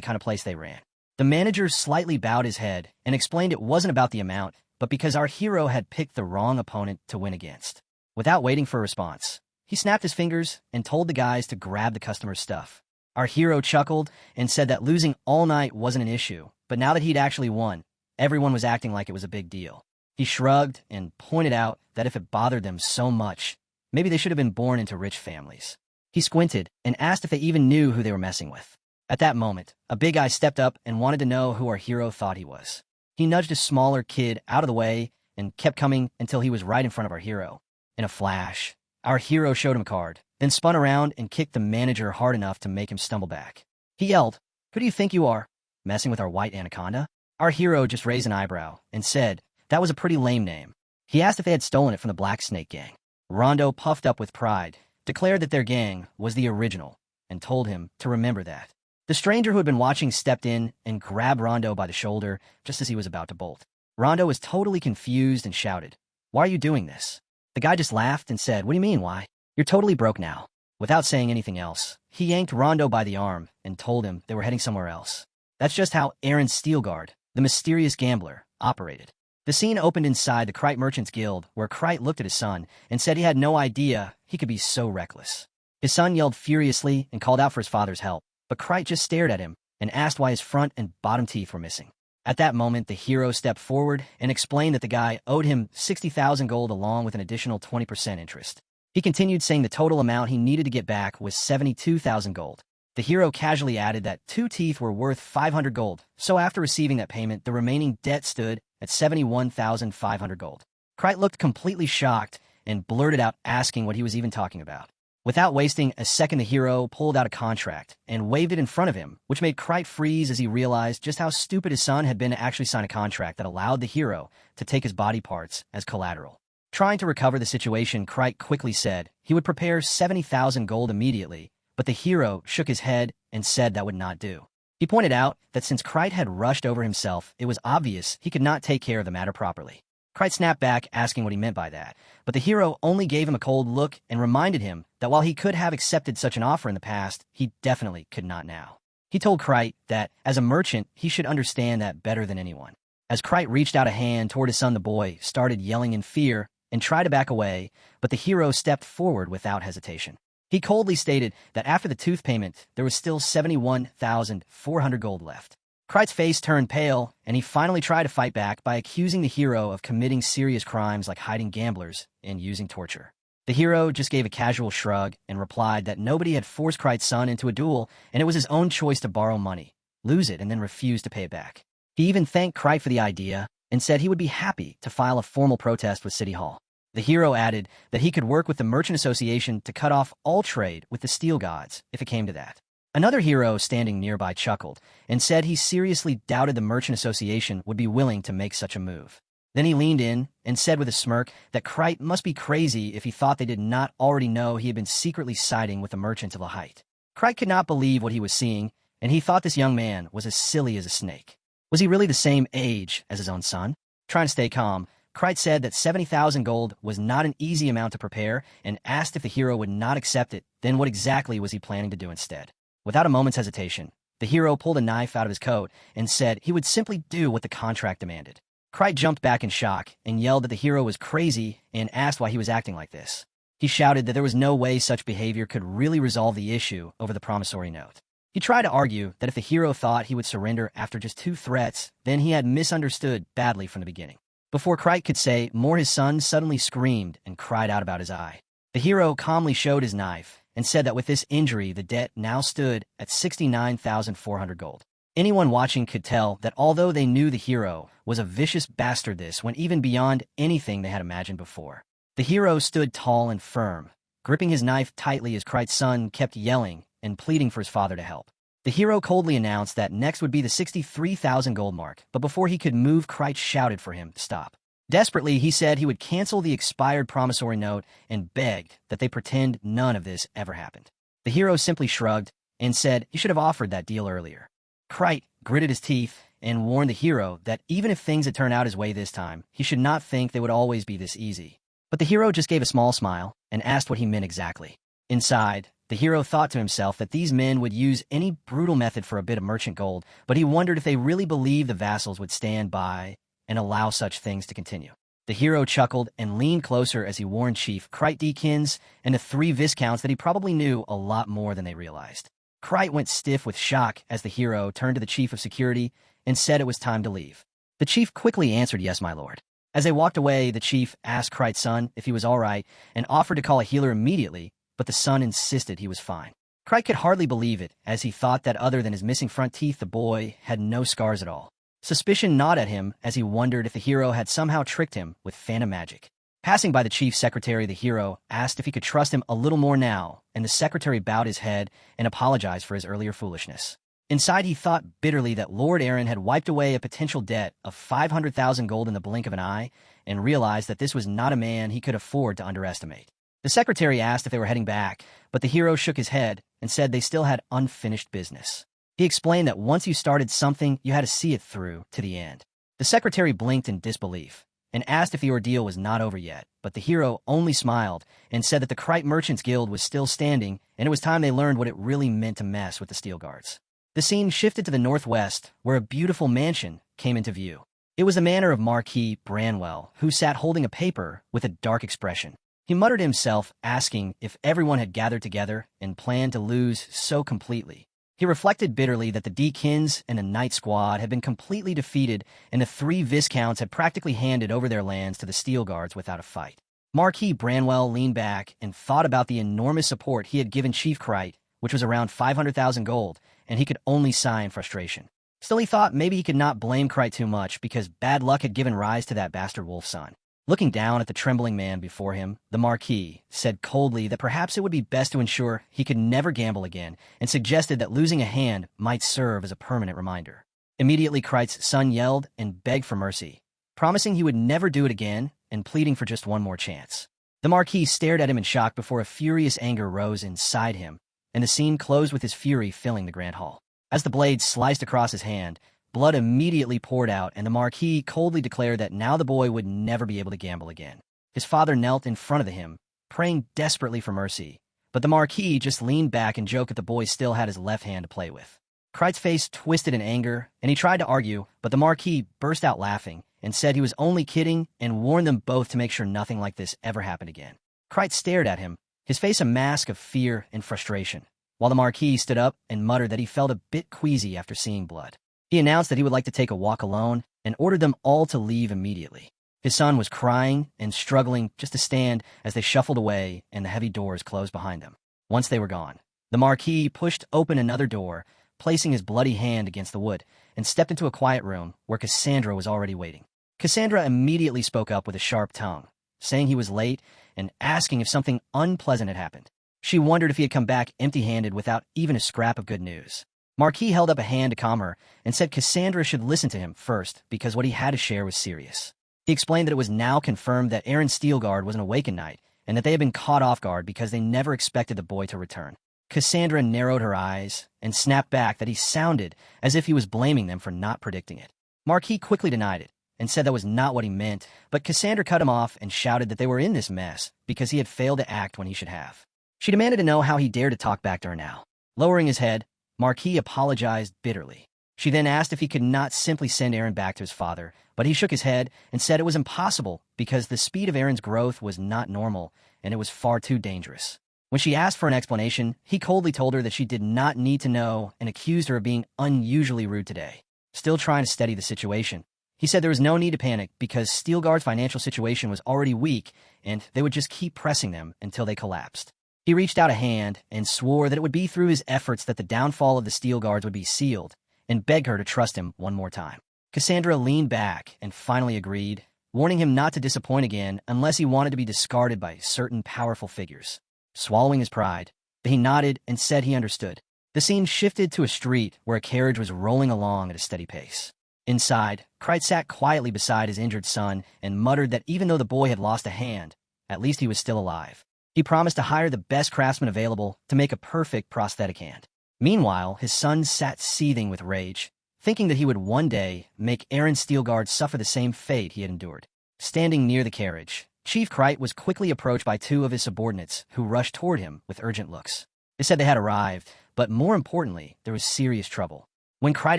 kind of place they ran. The manager slightly bowed his head and explained it wasn't about the amount, but because our hero had picked the wrong opponent to win against. Without waiting for a response, he snapped his fingers and told the guys to grab the customer's stuff. Our hero chuckled and said that losing all night wasn't an issue, but now that he'd actually won, everyone was acting like it was a big deal. He shrugged and pointed out that if it bothered them so much, maybe they should have been born into rich families. He squinted and asked if they even knew who they were messing with. At that moment, a big guy stepped up and wanted to know who our hero thought he was. He nudged a smaller kid out of the way and kept coming until he was right in front of our hero. In a flash, our hero showed him a card, then spun around and kicked the manager hard enough to make him stumble back. He yelled, "Who do you think you are? Messing with our white anaconda?" Our hero just raised an eyebrow and said that was a pretty lame name. He asked if they had stolen it from the Black Snake Gang. Rondo, puffed up with pride, declared that their gang was the original and told him to remember that. The stranger who had been watching stepped in and grabbed Rondo by the shoulder just as he was about to bolt. Rondo was totally confused and shouted, "Why are you doing this?" The guy just laughed and said, "What do you mean, why? You're totally broke now." Without saying anything else, he yanked Rondo by the arm and told him they were heading somewhere else. That's just how Aaron Steelguard, the mysterious gambler, operated. The scene opened inside the Krite Merchants Guild, where Krite looked at his son and said he had no idea he could be so reckless. His son yelled furiously and called out for his father's help, but Krite just stared at him and asked why his front and bottom teeth were missing. At that moment, the hero stepped forward and explained that the guy owed him 60,000 gold along with an additional 20% interest. He continued saying the total amount he needed to get back was 72,000 gold. The hero casually added that 2 teeth were worth 500 gold, so after receiving that payment, the remaining debt stood at 71,500 gold. Krite looked completely shocked and blurted out asking what he was even talking about. Without wasting a second, the hero pulled out a contract and waved it in front of him, which made Krite freeze as he realized just how stupid his son had been to actually sign a contract that allowed the hero to take his body parts as collateral. Trying to recover the situation, Krite quickly said he would prepare 70,000 gold immediately, but the hero shook his head and said that would not do. He pointed out that since Krite had rushed over himself, it was obvious he could not take care of the matter properly. Krite snapped back, asking what he meant by that, but the hero only gave him a cold look and reminded him that while he could have accepted such an offer in the past, he definitely could not now. He told Krite that, as a merchant, he should understand that better than anyone. As Krite reached out a hand toward his son, the boy started yelling in fear and tried to back away, but the hero stepped forward without hesitation. He coldly stated that after the tooth payment, there was still 71,400 gold left. Krite's face turned pale, and he finally tried to fight back by accusing the hero of committing serious crimes like hiding gamblers and using torture. The hero just gave a casual shrug and replied that nobody had forced Krite's son into a duel, and it was his own choice to borrow money, lose it, and then refuse to pay it back. He even thanked Krite for the idea and said he would be happy to file a formal protest with City Hall. The hero added that he could work with the Merchant Association to cut off all trade with the Steel Gods if it came to that. Another hero standing nearby chuckled and said he seriously doubted the Merchant Association would be willing to make such a move. Then he leaned in and said with a smirk that Krite must be crazy if he thought they did not already know he had been secretly siding with the Merchants of the Height. Krite could not believe what he was seeing, and he thought this young man was as silly as a snake. Was he really the same age as his own son? Trying to stay calm, Krite said that 70,000 gold was not an easy amount to prepare and asked if the hero would not accept it, then what exactly was he planning to do instead? Without a moment's hesitation, the hero pulled a knife out of his coat and said he would simply do what the contract demanded. Krite jumped back in shock and yelled that the hero was crazy and asked why he was acting like this. He shouted that there was no way such behavior could really resolve the issue over the promissory note. He tried to argue that if the hero thought he would surrender after just 2 threats, then he had misunderstood badly from the beginning. Before Krite could say more, his son suddenly screamed and cried out about his eye. The hero calmly showed his knife and said that with this injury, the debt now stood at 69,400 gold. Anyone watching could tell that although they knew the hero was a vicious bastard, this went even beyond anything they had imagined before. The hero stood tall and firm, gripping his knife tightly as Krite's son kept yelling and pleading for his father to help. The hero coldly announced that next would be the 63,000 gold mark, but before he could move, Krite shouted for him to stop. Desperately, he said he would cancel the expired promissory note and begged that they pretend none of this ever happened. The hero simply shrugged and said he should have offered that deal earlier. Krite gritted his teeth and warned the hero that even if things had turned out his way this time, he should not think they would always be this easy. But the hero just gave a small smile and asked what he meant exactly. Inside, The hero thought to himself that these men would use any brutal method for a bit of merchant gold, but he wondered if they really believed the vassals would stand by and allow such things to continue. The hero chuckled and leaned closer as he warned Chief Krite Deakins and the three viscounts that he probably knew a lot more than they realized. Krite went stiff with shock as the hero turned to the chief of security and said it was time to leave. The chief quickly answered, "Yes, my lord." As they walked away, the chief asked Krite's son if he was all right and offered to call a healer immediately, but the son insisted he was fine. Krite could hardly believe it, as he thought that other than his missing front teeth, the boy had no scars at all. Suspicion gnawed at him as he wondered if the hero had somehow tricked him with phantom magic. Passing by the chief's secretary, the hero asked if he could trust him a little more now, and the secretary bowed his head and apologized for his earlier foolishness. Inside, he thought bitterly that Lord Aaron had wiped away a potential debt of 500,000 gold in the blink of an eye, and realized that this was not a man he could afford to underestimate. The secretary asked if they were heading back, but the hero shook his head and said they still had unfinished business. He explained that once you started something, you had to see it through to the end. The secretary blinked in disbelief and asked if the ordeal was not over yet, but the hero only smiled and said that the Krite Merchants Guild was still standing, and it was time they learned what it really meant to mess with the Steel Guards. The scene shifted to the northwest, where a beautiful mansion came into view. It was the manor of Marquis Branwell, who sat holding a paper with a dark expression. He muttered to himself, asking if everyone had gathered together and planned to lose so completely. He reflected bitterly that the Deakins and the Knight Squad had been completely defeated, and the three viscounts had practically handed over their lands to the Steel Guards without a fight. Marquis Branwell leaned back and thought about the enormous support he had given Chief Krite, which was around 500,000 gold, and he could only sigh in frustration. Still, he thought maybe he could not blame Krite too much because bad luck had given rise to that bastard wolf son. Looking down at the trembling man before him, the Marquis said coldly that perhaps it would be best to ensure he could never gamble again, and suggested that losing a hand might serve as a permanent reminder. Immediately, Krite's son yelled and begged for mercy, promising he would never do it again and pleading for just one more chance. The Marquis stared at him in shock before a furious anger rose inside him, and the scene closed with his fury filling the grand hall. As the blade sliced across his hand, blood immediately poured out, and the Marquis coldly declared that now the boy would never be able to gamble again. His father knelt in front of him, praying desperately for mercy, but the Marquis just leaned back and joked that the boy still had his left hand to play with. Krite's face twisted in anger, and he tried to argue, but the Marquis burst out laughing and said he was only kidding and warned them both to make sure nothing like this ever happened again. Krite stared at him, his face a mask of fear and frustration, while the Marquis stood up and muttered that he felt a bit queasy after seeing blood. He announced that he would like to take a walk alone and ordered them all to leave immediately. His son was crying and struggling just to stand as they shuffled away and the heavy doors closed behind them. Once they were gone, the Marquis pushed open another door, placing his bloody hand against the wood, and stepped into a quiet room where Cassandra was already waiting. Cassandra immediately spoke up with a sharp tongue, saying he was late and asking if something unpleasant had happened. She wondered if he had come back empty-handed without even a scrap of good news. Marquis held up a hand to calm her and said Cassandra should listen to him first because what he had to share was serious. He explained that it was now confirmed that Aaron Steelguard was an awakened knight and that they had been caught off guard because they never expected the boy to return. Cassandra narrowed her eyes and snapped back that he sounded as if he was blaming them for not predicting it. Marquis quickly denied it and said that was not what he meant, but Cassandra cut him off and shouted that they were in this mess because he had failed to act when he should have. She demanded to know how he dared to talk back to her now. Lowering his head, Marquis apologized bitterly. She then asked if he could not simply send Aaron back to his father, but he shook his head and said it was impossible because the speed of Aaron's growth was not normal and it was far too dangerous. When she asked for an explanation, he coldly told her that she did not need to know and accused her of being unusually rude today. Still trying to steady the situation, he said there was no need to panic because Steelguard's financial situation was already weak and they would just keep pressing them until they collapsed. He reached out a hand and swore that it would be through his efforts that the downfall of the Steel Guards would be sealed, and begged her to trust him one more time. Cassandra leaned back and finally agreed, warning him not to disappoint again unless he wanted to be discarded by certain powerful figures. Swallowing his pride, he nodded and said he understood. The scene shifted to a street where a carriage was rolling along at a steady pace. Inside, Krite sat quietly beside his injured son and muttered that even though the boy had lost a hand, at least he was still alive. He promised to hire the best craftsman available to make a perfect prosthetic hand. Meanwhile, his son sat seething with rage, thinking that he would one day make Aaron Steelguard suffer the same fate he had endured. Standing near the carriage, Chief Krite was quickly approached by two of his subordinates who rushed toward him with urgent looks. They said they had arrived, but more importantly, there was serious trouble. When Kreid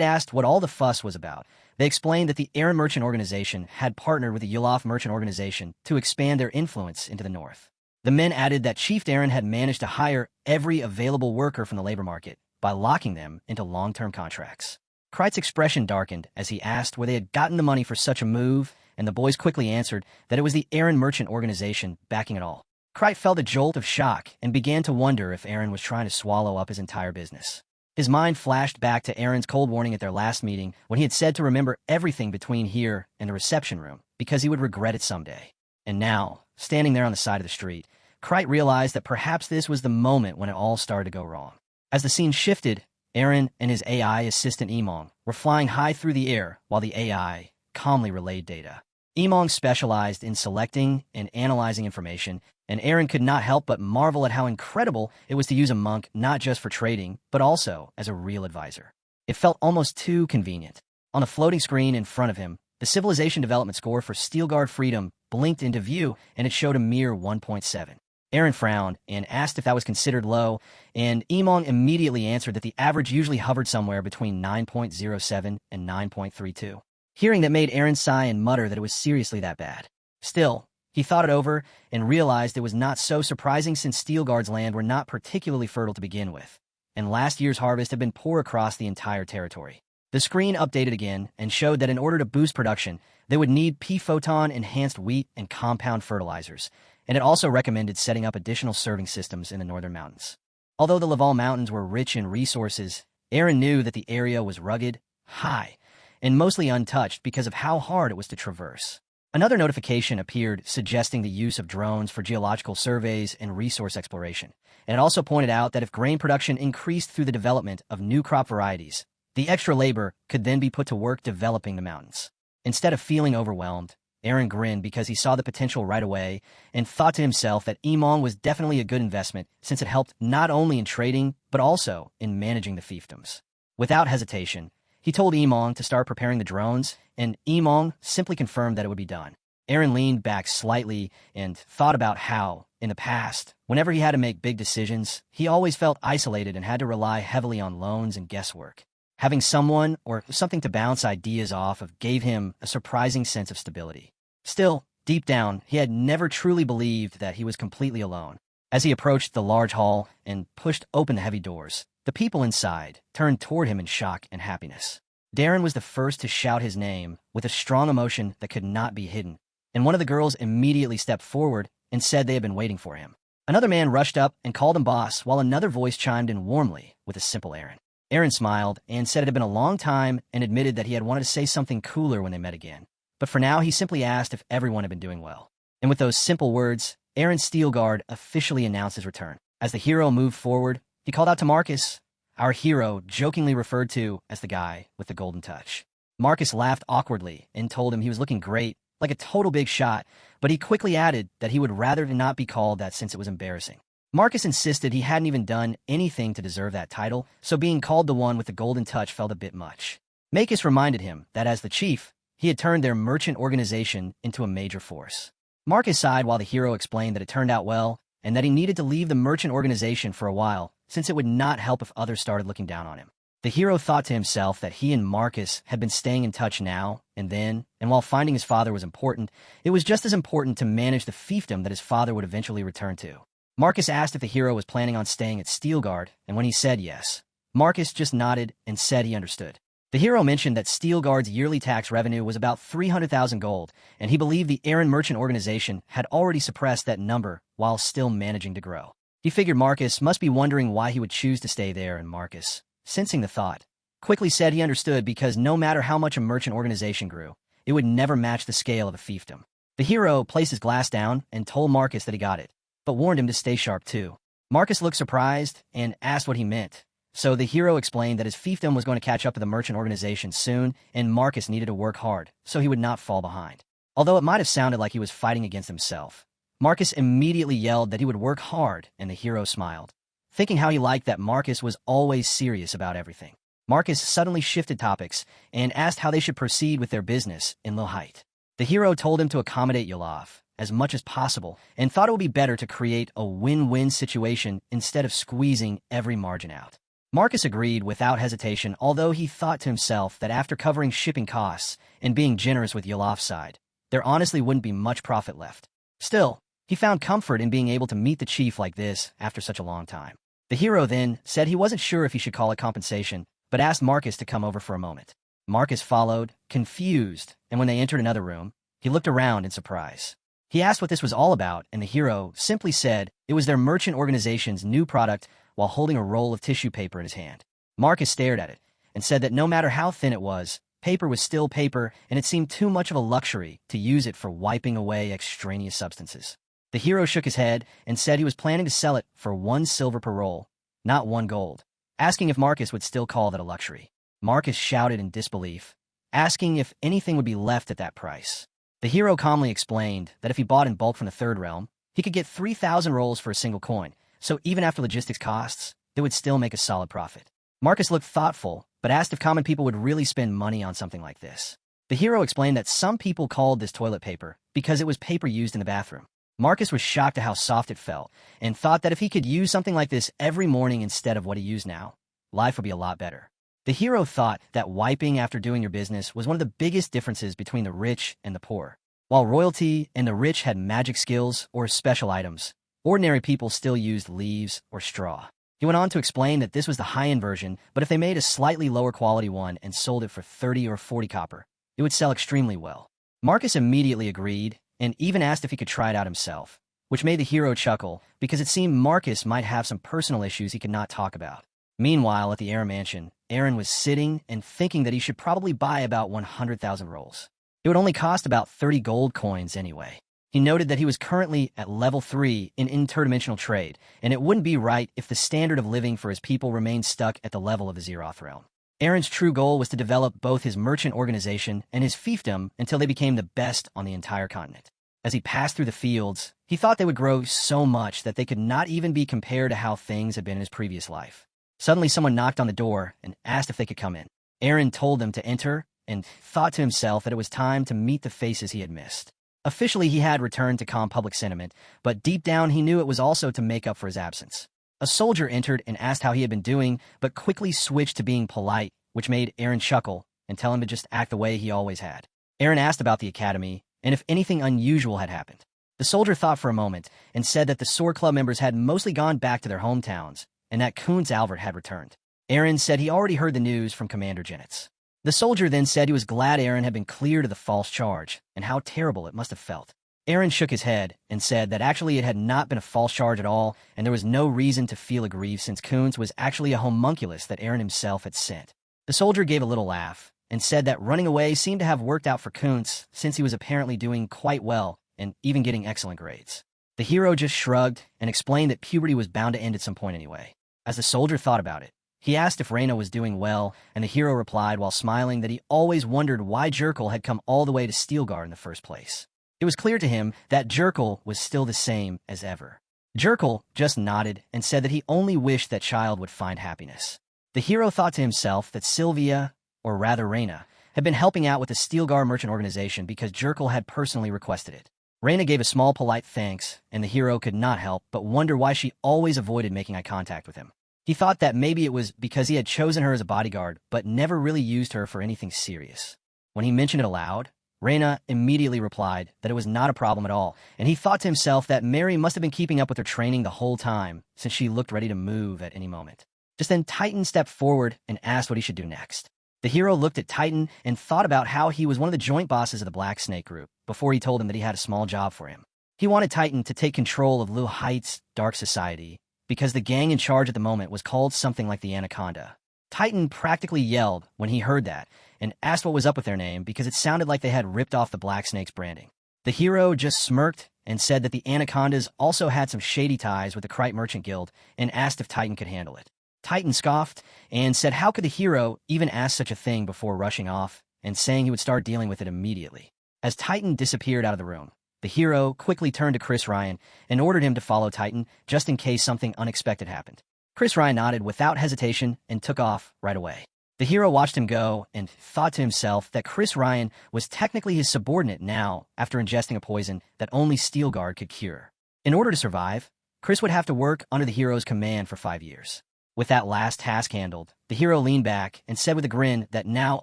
asked what all the fuss was about, they explained that the Aaron Merchant Organization had partnered with the Yulaf Merchant Organization to expand their influence into the north. The men added that Chief Aaron had managed to hire every available worker from the labor market by locking them into long-term contracts. Kreid's expression darkened as he asked where they had gotten the money for such a move, and the boys quickly answered that it was the Aaron Merchant Organization backing it all. Kreid felt a jolt of shock and began to wonder if Aaron was trying to swallow up his entire business. His mind flashed back to Aaron's cold warning at their last meeting when he had said to remember everything between here and the reception room because he would regret it someday. And now, standing there on the side of the street, Kreid realized that perhaps this was the moment when it all started to go wrong. As the scene shifted, Aaron and his AI assistant Emong were flying high through the air while the AI calmly relayed data. Emong specialized in selecting and analyzing information, and Aaron could not help but marvel at how incredible it was to use a monk not just for trading, but also as a real advisor. It felt almost too convenient. On the floating screen in front of him, the civilization development score for Steelguard Freedom blinked into view, and it showed a mere 1.7. Aaron frowned and asked if that was considered low, and Emong immediately answered that the average usually hovered somewhere between 9.07 and 9.32. Hearing that made Aaron sigh and mutter that it was seriously that bad. Still, he thought it over and realized it was not so surprising since Steelguard's land were not particularly fertile to begin with, and last year's harvest had been poor across the entire territory. The screen updated again and showed that in order to boost production, they would need P-photon-enhanced wheat and compound fertilizers, and it also recommended setting up additional serving systems in the northern mountains. Although the Laval Mountains were rich in resources, Aaron knew that the area was rugged, high, and mostly untouched because of how hard it was to traverse. Another notification appeared suggesting the use of drones for geological surveys and resource exploration, and it also pointed out that if grain production increased through the development of new crop varieties, the extra labor could then be put to work developing the mountains. Instead of feeling overwhelmed, Aaron grinned because he saw the potential right away and thought to himself that Emong was definitely a good investment since it helped not only in trading, but also in managing the fiefdoms. Without hesitation, he told Emong to start preparing the drones, and Emong simply confirmed that it would be done. Aaron leaned back slightly and thought about how, in the past, whenever he had to make big decisions, he always felt isolated and had to rely heavily on loans and guesswork. Having someone or something to bounce ideas off of gave him a surprising sense of stability. Still, deep down, he had never truly believed that he was completely alone. As he approached the large hall and pushed open the heavy doors, the people inside turned toward him in shock and happiness. Darren was the first to shout his name with a strong emotion that could not be hidden, and one of the girls immediately stepped forward and said they had been waiting for him. Another man rushed up and called him boss, while another voice chimed in warmly with a simple Aaron. Aaron smiled and said it had been a long time and admitted that he had wanted to say something cooler when they met again. But for now, he simply asked if everyone had been doing well. And with those simple words, Aaron Steelguard officially announced his return. As the hero moved forward, he called out to Marcus, our hero jokingly referred to as the guy with the golden touch. Marcus laughed awkwardly and told him he was looking great, like a total big shot, but he quickly added that he would rather not be called that since it was embarrassing. Marcus insisted he hadn't even done anything to deserve that title, so being called the one with the golden touch felt a bit much. Makis reminded him that as the chief, he had turned their merchant organization into a major force. Marcus sighed while the hero explained that it turned out well, and that he needed to leave the merchant organization for a while, since it would not help if others started looking down on him. The hero thought to himself that he and Marcus had been staying in touch now and then, and while finding his father was important, it was just as important to manage the fiefdom that his father would eventually return to. Marcus asked if the hero was planning on staying at Steelguard, and when he said yes, Marcus just nodded and said he understood. The hero mentioned that Steelguard's yearly tax revenue was about 300,000 gold, and he believed the Aaron Merchant Organization had already suppressed that number while still managing to grow. He figured Marcus must be wondering why he would choose to stay there, and Marcus, sensing the thought, quickly said he understood because no matter how much a merchant organization grew, it would never match the scale of a fiefdom. The hero placed his glass down and told Marcus that he got it, but warned him to stay sharp too. Marcus looked surprised and asked what he meant, so the hero explained that his fiefdom was going to catch up to the merchant organization soon, and Marcus needed to work hard so he would not fall behind. Although it might have sounded like he was fighting against himself, Marcus immediately yelled that he would work hard, and the hero smiled, thinking how he liked that Marcus was always serious about everything. Marcus suddenly shifted topics and asked how they should proceed with their business in Lilhite. The hero told him to accommodate Yolov, as much as possible and thought it would be better to create a win-win situation instead of squeezing every margin out. Marcus agreed without hesitation, although he thought to himself that after covering shipping costs and being generous with Yolof's side, there honestly wouldn't be much profit left. Still, he found comfort in being able to meet the chief like this after such a long time. The hero then said he wasn't sure if he should call it compensation, but asked Marcus to come over for a moment. Marcus followed, confused, and when they entered another room, he looked around in surprise. He asked what this was all about, and the hero simply said it was their merchant organization's new product while holding a roll of tissue paper in his hand. Marcus stared at it and said that no matter how thin it was, paper was still paper, and it seemed too much of a luxury to use it for wiping away extraneous substances. The hero shook his head and said he was planning to sell it for 1 silver per roll, not 1 gold, asking if Marcus would still call that a luxury. Marcus shouted in disbelief, asking if anything would be left at that price. The hero calmly explained that if he bought in bulk from the third realm, he could get 3,000 rolls for a single coin, so even after logistics costs, they would still make a solid profit. Marcus looked thoughtful, but asked if common people would really spend money on something like this. The hero explained that some people called this toilet paper because it was paper used in the bathroom. Marcus was shocked at how soft it felt, and thought that if he could use something like this every morning instead of what he used now, life would be a lot better. The hero thought that wiping after doing your business was one of the biggest differences between the rich and the poor. While royalty and the rich had magic skills or special items, ordinary people still used leaves or straw. He went on to explain that this was the high-end version, but if they made a slightly lower quality one and sold it for 30 or 40 copper, it would sell extremely well. Marcus immediately agreed, and even asked if he could try it out himself, which made the hero chuckle because it seemed Marcus might have some personal issues he could not talk about. Meanwhile, at the Aaron mansion, Aaron was sitting and thinking that he should probably buy about 100,000 rolls. It would only cost about 30 gold coins anyway. He noted that he was currently at level 3 in interdimensional trade, and it wouldn't be right if the standard of living for his people remained stuck at the level of the Zeroth realm. Aaron's true goal was to develop both his merchant organization and his fiefdom until they became the best on the entire continent. As he passed through the fields, he thought they would grow so much that they could not even be compared to how things had been in his previous life. Suddenly, someone knocked on the door and asked if they could come in. Aaron told them to enter and thought to himself that it was time to meet the faces he had missed. Officially, he had returned to calm public sentiment, but deep down he knew it was also to make up for his absence. A soldier entered and asked how he had been doing, but quickly switched to being polite, which made Aaron chuckle and tell him to just act the way he always had. Aaron asked about the academy and if anything unusual had happened. The soldier thought for a moment and said that the sword club members had mostly gone back to their hometowns and that Kuntz Albert had returned. Aaron said he already heard the news from Commander Genitz. The soldier then said he was glad Aaron had been cleared of the false charge and how terrible it must have felt. Aaron shook his head and said that actually it had not been a false charge at all and there was no reason to feel aggrieved since Kuntz was actually a homunculus that Aaron himself had sent. The soldier gave a little laugh and said that running away seemed to have worked out for Kuntz since he was apparently doing quite well and even getting excellent grades. The hero just shrugged and explained that puberty was bound to end at some point anyway. As the soldier thought about it, he asked if Reyna was doing well, and the hero replied while smiling that he always wondered why Jerkle had come all the way to Steelgar in the first place. It was clear to him that Jerkle was still the same as ever. Jerkle just nodded and said that he only wished that child would find happiness. The hero thought to himself that Sylvia, or rather Reyna, had been helping out with the Steelgar merchant organization because Jerkle had personally requested it. Reyna gave a small polite thanks, and the hero could not help but wonder why she always avoided making eye contact with him. He thought that maybe it was because he had chosen her as a bodyguard, but never really used her for anything serious. When he mentioned it aloud, Reyna immediately replied that it was not a problem at all, and he thought to himself that Mary must have been keeping up with her training the whole time, since she looked ready to move at any moment. Just then Titan stepped forward and asked what he should do next. The hero looked at Titan and thought about how he was one of the joint bosses of the Black Snake group, before he told him that he had a small job for him. He wanted Titan to take control of Lil Height's Dark Society, because the gang in charge at the moment was called something like the Anaconda. Titan practically yelled when he heard that, and asked what was up with their name because it sounded like they had ripped off the Black Snake's branding. The hero just smirked and said that the Anacondas also had some shady ties with the Krite Merchant Guild and asked if Titan could handle it. Titan scoffed and said how could the hero even ask such a thing before rushing off and saying he would start dealing with it immediately. As Titan disappeared out of the room, the hero quickly turned to Chris Ryan and ordered him to follow Titan just in case something unexpected happened. Chris Ryan nodded without hesitation and took off right away. The hero watched him go and thought to himself that Chris Ryan was technically his subordinate now after ingesting a poison that only Steelguard could cure. In order to survive, Chris would have to work under the hero's command for 5 years. With that last task handled, the hero leaned back and said with a grin that now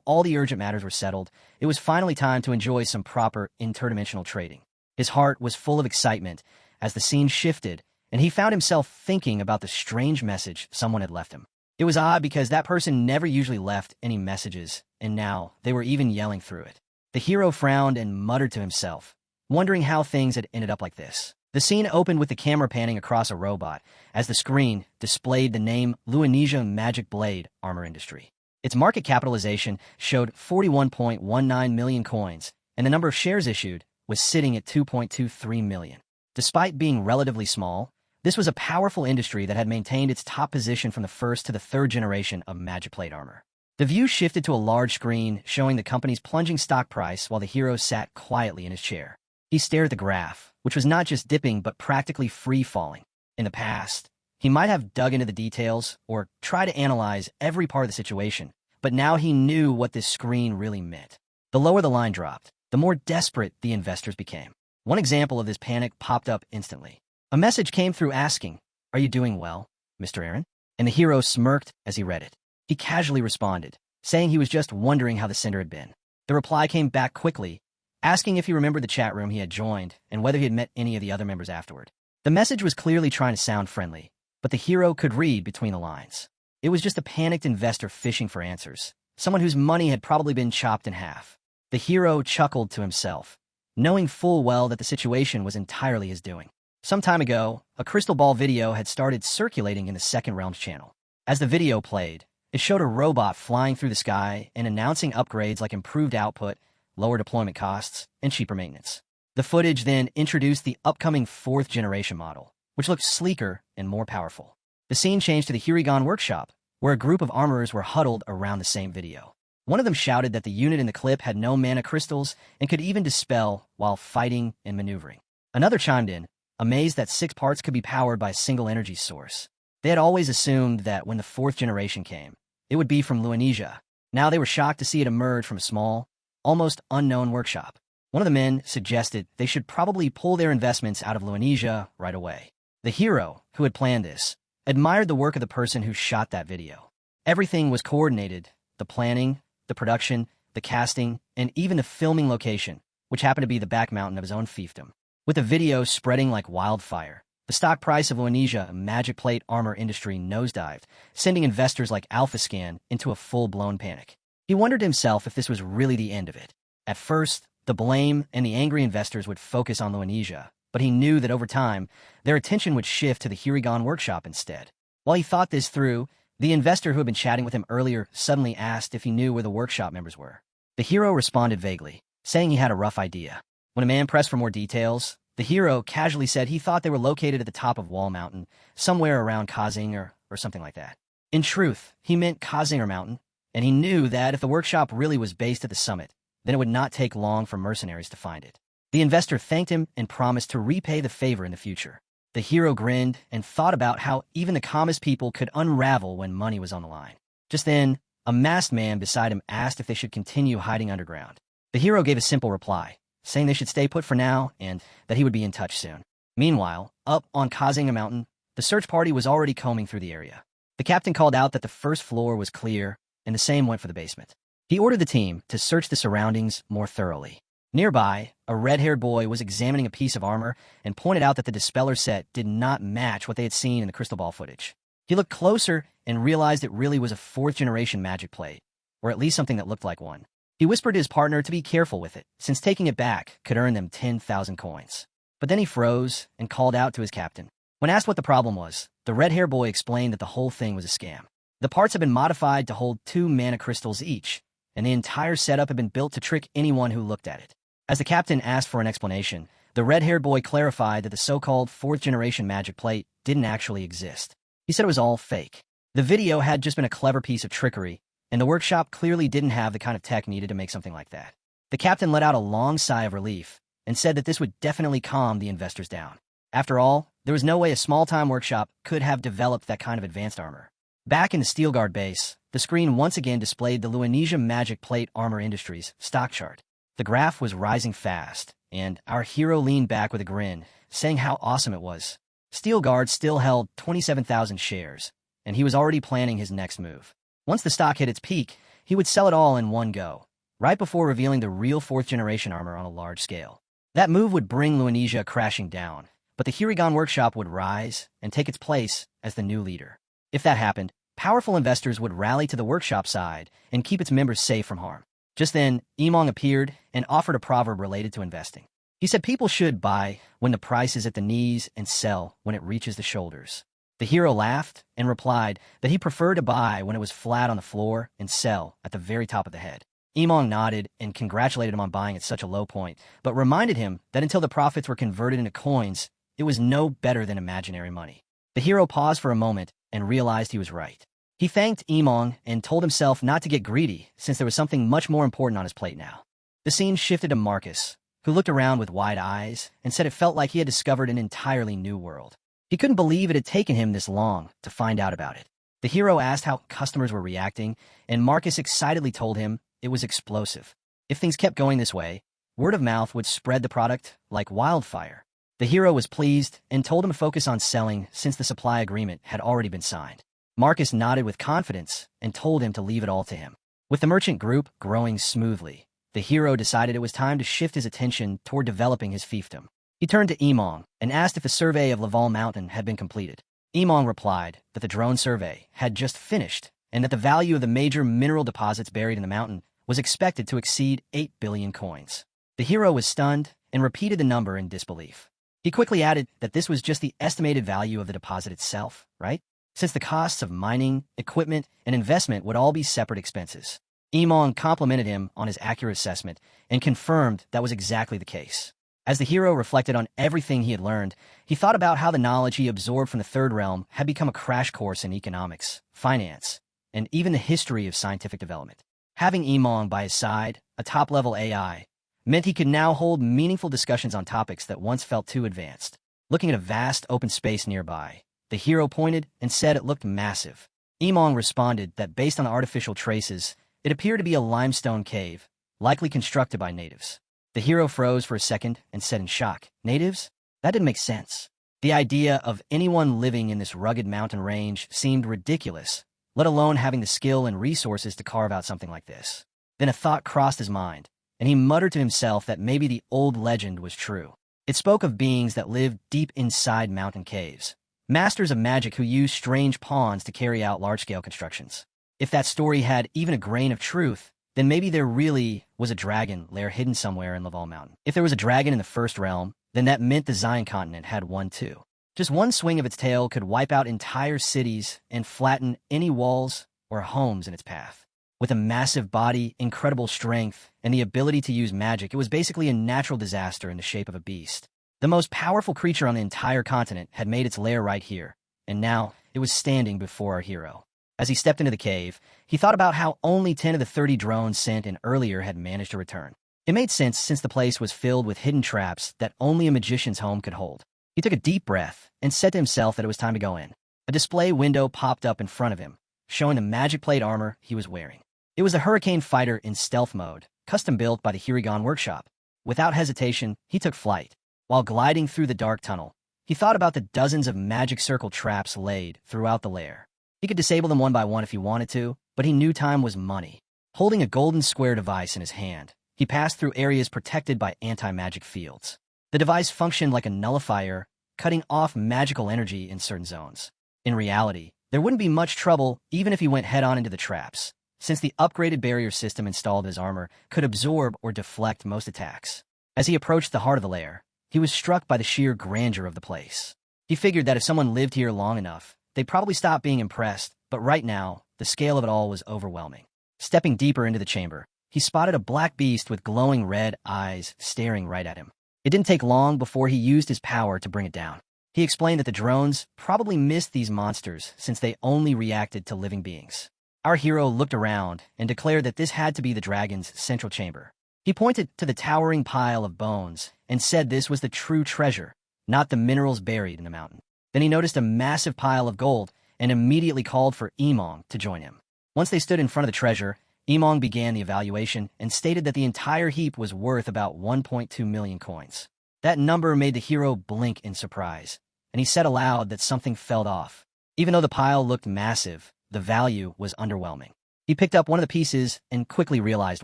all the urgent matters were settled, it was finally time to enjoy some proper interdimensional trading. His heart was full of excitement as the scene shifted, and he found himself thinking about the strange message someone had left him. It was odd because that person never usually left any messages, and now they were even yelling through it. The hero frowned and muttered to himself, wondering how things had ended up like this. The scene opened with the camera panning across a robot as the screen displayed the name Luanesia Magic Blade Armor Industry. Its market capitalization showed 41.19 million coins, and the number of shares issued was sitting at 2.23 million. Despite being relatively small, this was a powerful industry that had maintained its top position from the first to the third generation of Magic Blade armor. The view shifted to a large screen showing the company's plunging stock price while the hero sat quietly in his chair. He stared at the graph, which was not just dipping but practically free-falling. In the past, he might have dug into the details or tried to analyze every part of the situation, but now he knew what this screen really meant. The lower the line dropped, the more desperate the investors became. One example of this panic popped up instantly. A message came through asking, "Are you doing well, Mr. Aaron?" And the hero smirked as he read it. He casually responded, saying he was just wondering how the sender had been. The reply came back quickly, asking if he remembered the chat room he had joined and whether he had met any of the other members afterward. The message was clearly trying to sound friendly, but the hero could read between the lines. It was just a panicked investor fishing for answers, someone whose money had probably been chopped in half. The hero chuckled to himself, knowing full well that the situation was entirely his doing. Some time ago, a crystal ball video had started circulating in the Second Realms channel. As the video played, it showed a robot flying through the sky and announcing upgrades like improved output, lower deployment costs, and cheaper maintenance. The footage then introduced the upcoming 4th generation model, which looked sleeker and more powerful. The scene changed to the Hirigan workshop, where a group of armorers were huddled around the same video. One of them shouted that the unit in the clip had no mana crystals and could even dispel while fighting and maneuvering. Another chimed in, amazed that 6 parts could be powered by a single energy source. They had always assumed that when the 4th generation came, it would be from Luanesia. Now they were shocked to see it emerge from a small, almost unknown workshop. One of the men suggested they should probably pull their investments out of Luanesia right away. The hero, who had planned this, admired the work of the person who shot that video. Everything was coordinated, the planning, the production, the casting, and even the filming location, which happened to be the back mountain of his own fiefdom. With the video spreading like wildfire, the stock price of Luanesia Magic Plate Armor Industry nosedived, sending investors like AlphaScan into a full-blown panic. He wondered to himself if this was really the end of it. At first, the blame and the angry investors would focus on Luanesia, but he knew that over time, their attention would shift to the Hirigan workshop instead. While he thought this through, the investor who had been chatting with him earlier suddenly asked if he knew where the workshop members were. The hero responded vaguely, saying he had a rough idea. When a man pressed for more details, the hero casually said he thought they were located at the top of Wall Mountain, somewhere around Kazinger or something like that. In truth, he meant Kazinger Mountain, and he knew that if the workshop really was based at the summit, then it would not take long for mercenaries to find it. The investor thanked him and promised to repay the favor in the future. The hero grinned and thought about how even the calmest people could unravel when money was on the line. Just then, a masked man beside him asked if they should continue hiding underground. The hero gave a simple reply, saying they should stay put for now and that he would be in touch soon. Meanwhile, up on Kazinga Mountain, the search party was already combing through the area. The captain called out that the first floor was clear, and the same went for the basement. He ordered the team to search the surroundings more thoroughly. Nearby, a red-haired boy was examining a piece of armor and pointed out that the dispeller set did not match what they had seen in the crystal ball footage. He looked closer and realized it really was a 4th-generation magic plate, or at least something that looked like one. He whispered to his partner to be careful with it, since taking it back could earn them 10,000 coins. But then he froze and called out to his captain. When asked what the problem was, the red-haired boy explained that the whole thing was a scam. The parts had been modified to hold 2 mana crystals each, and the entire setup had been built to trick anyone who looked at it. As the captain asked for an explanation, the red-haired boy clarified that the so-called 4th-generation magic plate didn't actually exist. He said it was all fake. The video had just been a clever piece of trickery, and the workshop clearly didn't have the kind of tech needed to make something like that. The captain let out a long sigh of relief and said that this would definitely calm the investors down. After all, there was no way a small-time workshop could have developed that kind of advanced armor. Back in the Steelguard base, the screen once again displayed the Luanesia Magic Plate Armor Industries stock chart. The graph was rising fast, and our hero leaned back with a grin, saying how awesome it was. Steel Guard still held 27,000 shares, and he was already planning his next move. Once the stock hit its peak, he would sell it all in one go, right before revealing the real 4th-generation armor on a large scale. That move would bring Luanesia crashing down, but the Hirigan Workshop would rise and take its place as the new leader. If that happened, powerful investors would rally to the workshop side and keep its members safe from harm. Just then, Emong appeared and offered a proverb related to investing. He said people should buy when the price is at the knees and sell when it reaches the shoulders. The hero laughed and replied that he preferred to buy when it was flat on the floor and sell at the very top of the head. Emong nodded and congratulated him on buying at such a low point, but reminded him that until the profits were converted into coins, it was no better than imaginary money. The hero paused for a moment and realized he was right. He thanked Emong and told himself not to get greedy, since there was something much more important on his plate now. The scene shifted to Marcus, who looked around with wide eyes and said it felt like he had discovered an entirely new world. He couldn't believe it had taken him this long to find out about it. The hero asked how customers were reacting, and Marcus excitedly told him it was explosive. If things kept going this way, word of mouth would spread the product like wildfire. The hero was pleased and told him to focus on selling since the supply agreement had already been signed. Marcus nodded with confidence and told him to leave it all to him. With the merchant group growing smoothly, the hero decided it was time to shift his attention toward developing his fiefdom. He turned to Emong and asked if a survey of Laval Mountain had been completed. Emong replied that the drone survey had just finished and that the value of the major mineral deposits buried in the mountain was expected to exceed 8 billion coins. The hero was stunned and repeated the number in disbelief. He quickly added that this was just the estimated value of the deposit itself, right? Since the costs of mining, equipment, and investment would all be separate expenses. Emong complimented him on his accurate assessment and confirmed that was exactly the case. As the hero reflected on everything he had learned, he thought about how the knowledge he absorbed from the Third Realm had become a crash course in economics, finance, and even the history of scientific development. Having Emong by his side, a top-level AI, meant he could now hold meaningful discussions on topics that once felt too advanced. Looking at a vast open space nearby, the hero pointed and said it looked massive. Emong responded that based on the artificial traces, it appeared to be a limestone cave, likely constructed by natives. The hero froze for a second and said in shock, "Natives? That didn't make sense." The idea of anyone living in this rugged mountain range seemed ridiculous, let alone having the skill and resources to carve out something like this. Then a thought crossed his mind, and he muttered to himself that maybe the old legend was true. It spoke of beings that lived deep inside mountain caves, masters of magic who used strange pawns to carry out large-scale constructions. If that story had even a grain of truth, then maybe there really was a dragon lair hidden somewhere in Laval Mountain. If there was a dragon in the First Realm, then that meant the Zion continent had one too. Just one swing of its tail could wipe out entire cities and flatten any walls or homes in its path. With a massive body, incredible strength, and the ability to use magic, it was basically a natural disaster in the shape of a beast. The most powerful creature on the entire continent had made its lair right here, and now it was standing before our hero. As he stepped into the cave, he thought about how only 10 of the 30 drones sent in earlier had managed to return. It made sense since the place was filled with hidden traps that only a magician's home could hold. He took a deep breath and said to himself that it was time to go in. A display window popped up in front of him, showing the magic plate armor he was wearing. It was the Hurricane Fighter in stealth mode, custom-built by the Hirigan Workshop. Without hesitation, he took flight. While gliding through the dark tunnel, he thought about the dozens of magic circle traps laid throughout the lair. He could disable them one by one if he wanted to, but he knew time was money. Holding a golden square device in his hand, he passed through areas protected by anti-magic fields. The device functioned like a nullifier, cutting off magical energy in certain zones. In reality, there wouldn't be much trouble even if he went head-on into the traps, since the upgraded barrier system installed in his armor could absorb or deflect most attacks. As he approached the heart of the lair, he was struck by the sheer grandeur of the place. He figured that if someone lived here long enough, they'd probably stop being impressed, but right now, the scale of it all was overwhelming. Stepping deeper into the chamber, he spotted a black beast with glowing red eyes staring right at him. It didn't take long before he used his power to bring it down. He explained that the drones probably missed these monsters since they only reacted to living beings. Our hero looked around and declared that this had to be the dragon's central chamber. He pointed to the towering pile of bones and said this was the true treasure, not the minerals buried in the mountain. Then he noticed a massive pile of gold and immediately called for Emong to join him. Once they stood in front of the treasure, Emong began the evaluation and stated that the entire heap was worth about 1.2 million coins. That number made the hero blink in surprise, and he said aloud that something felt off. Even though the pile looked massive, the value was underwhelming. He picked up one of the pieces and quickly realized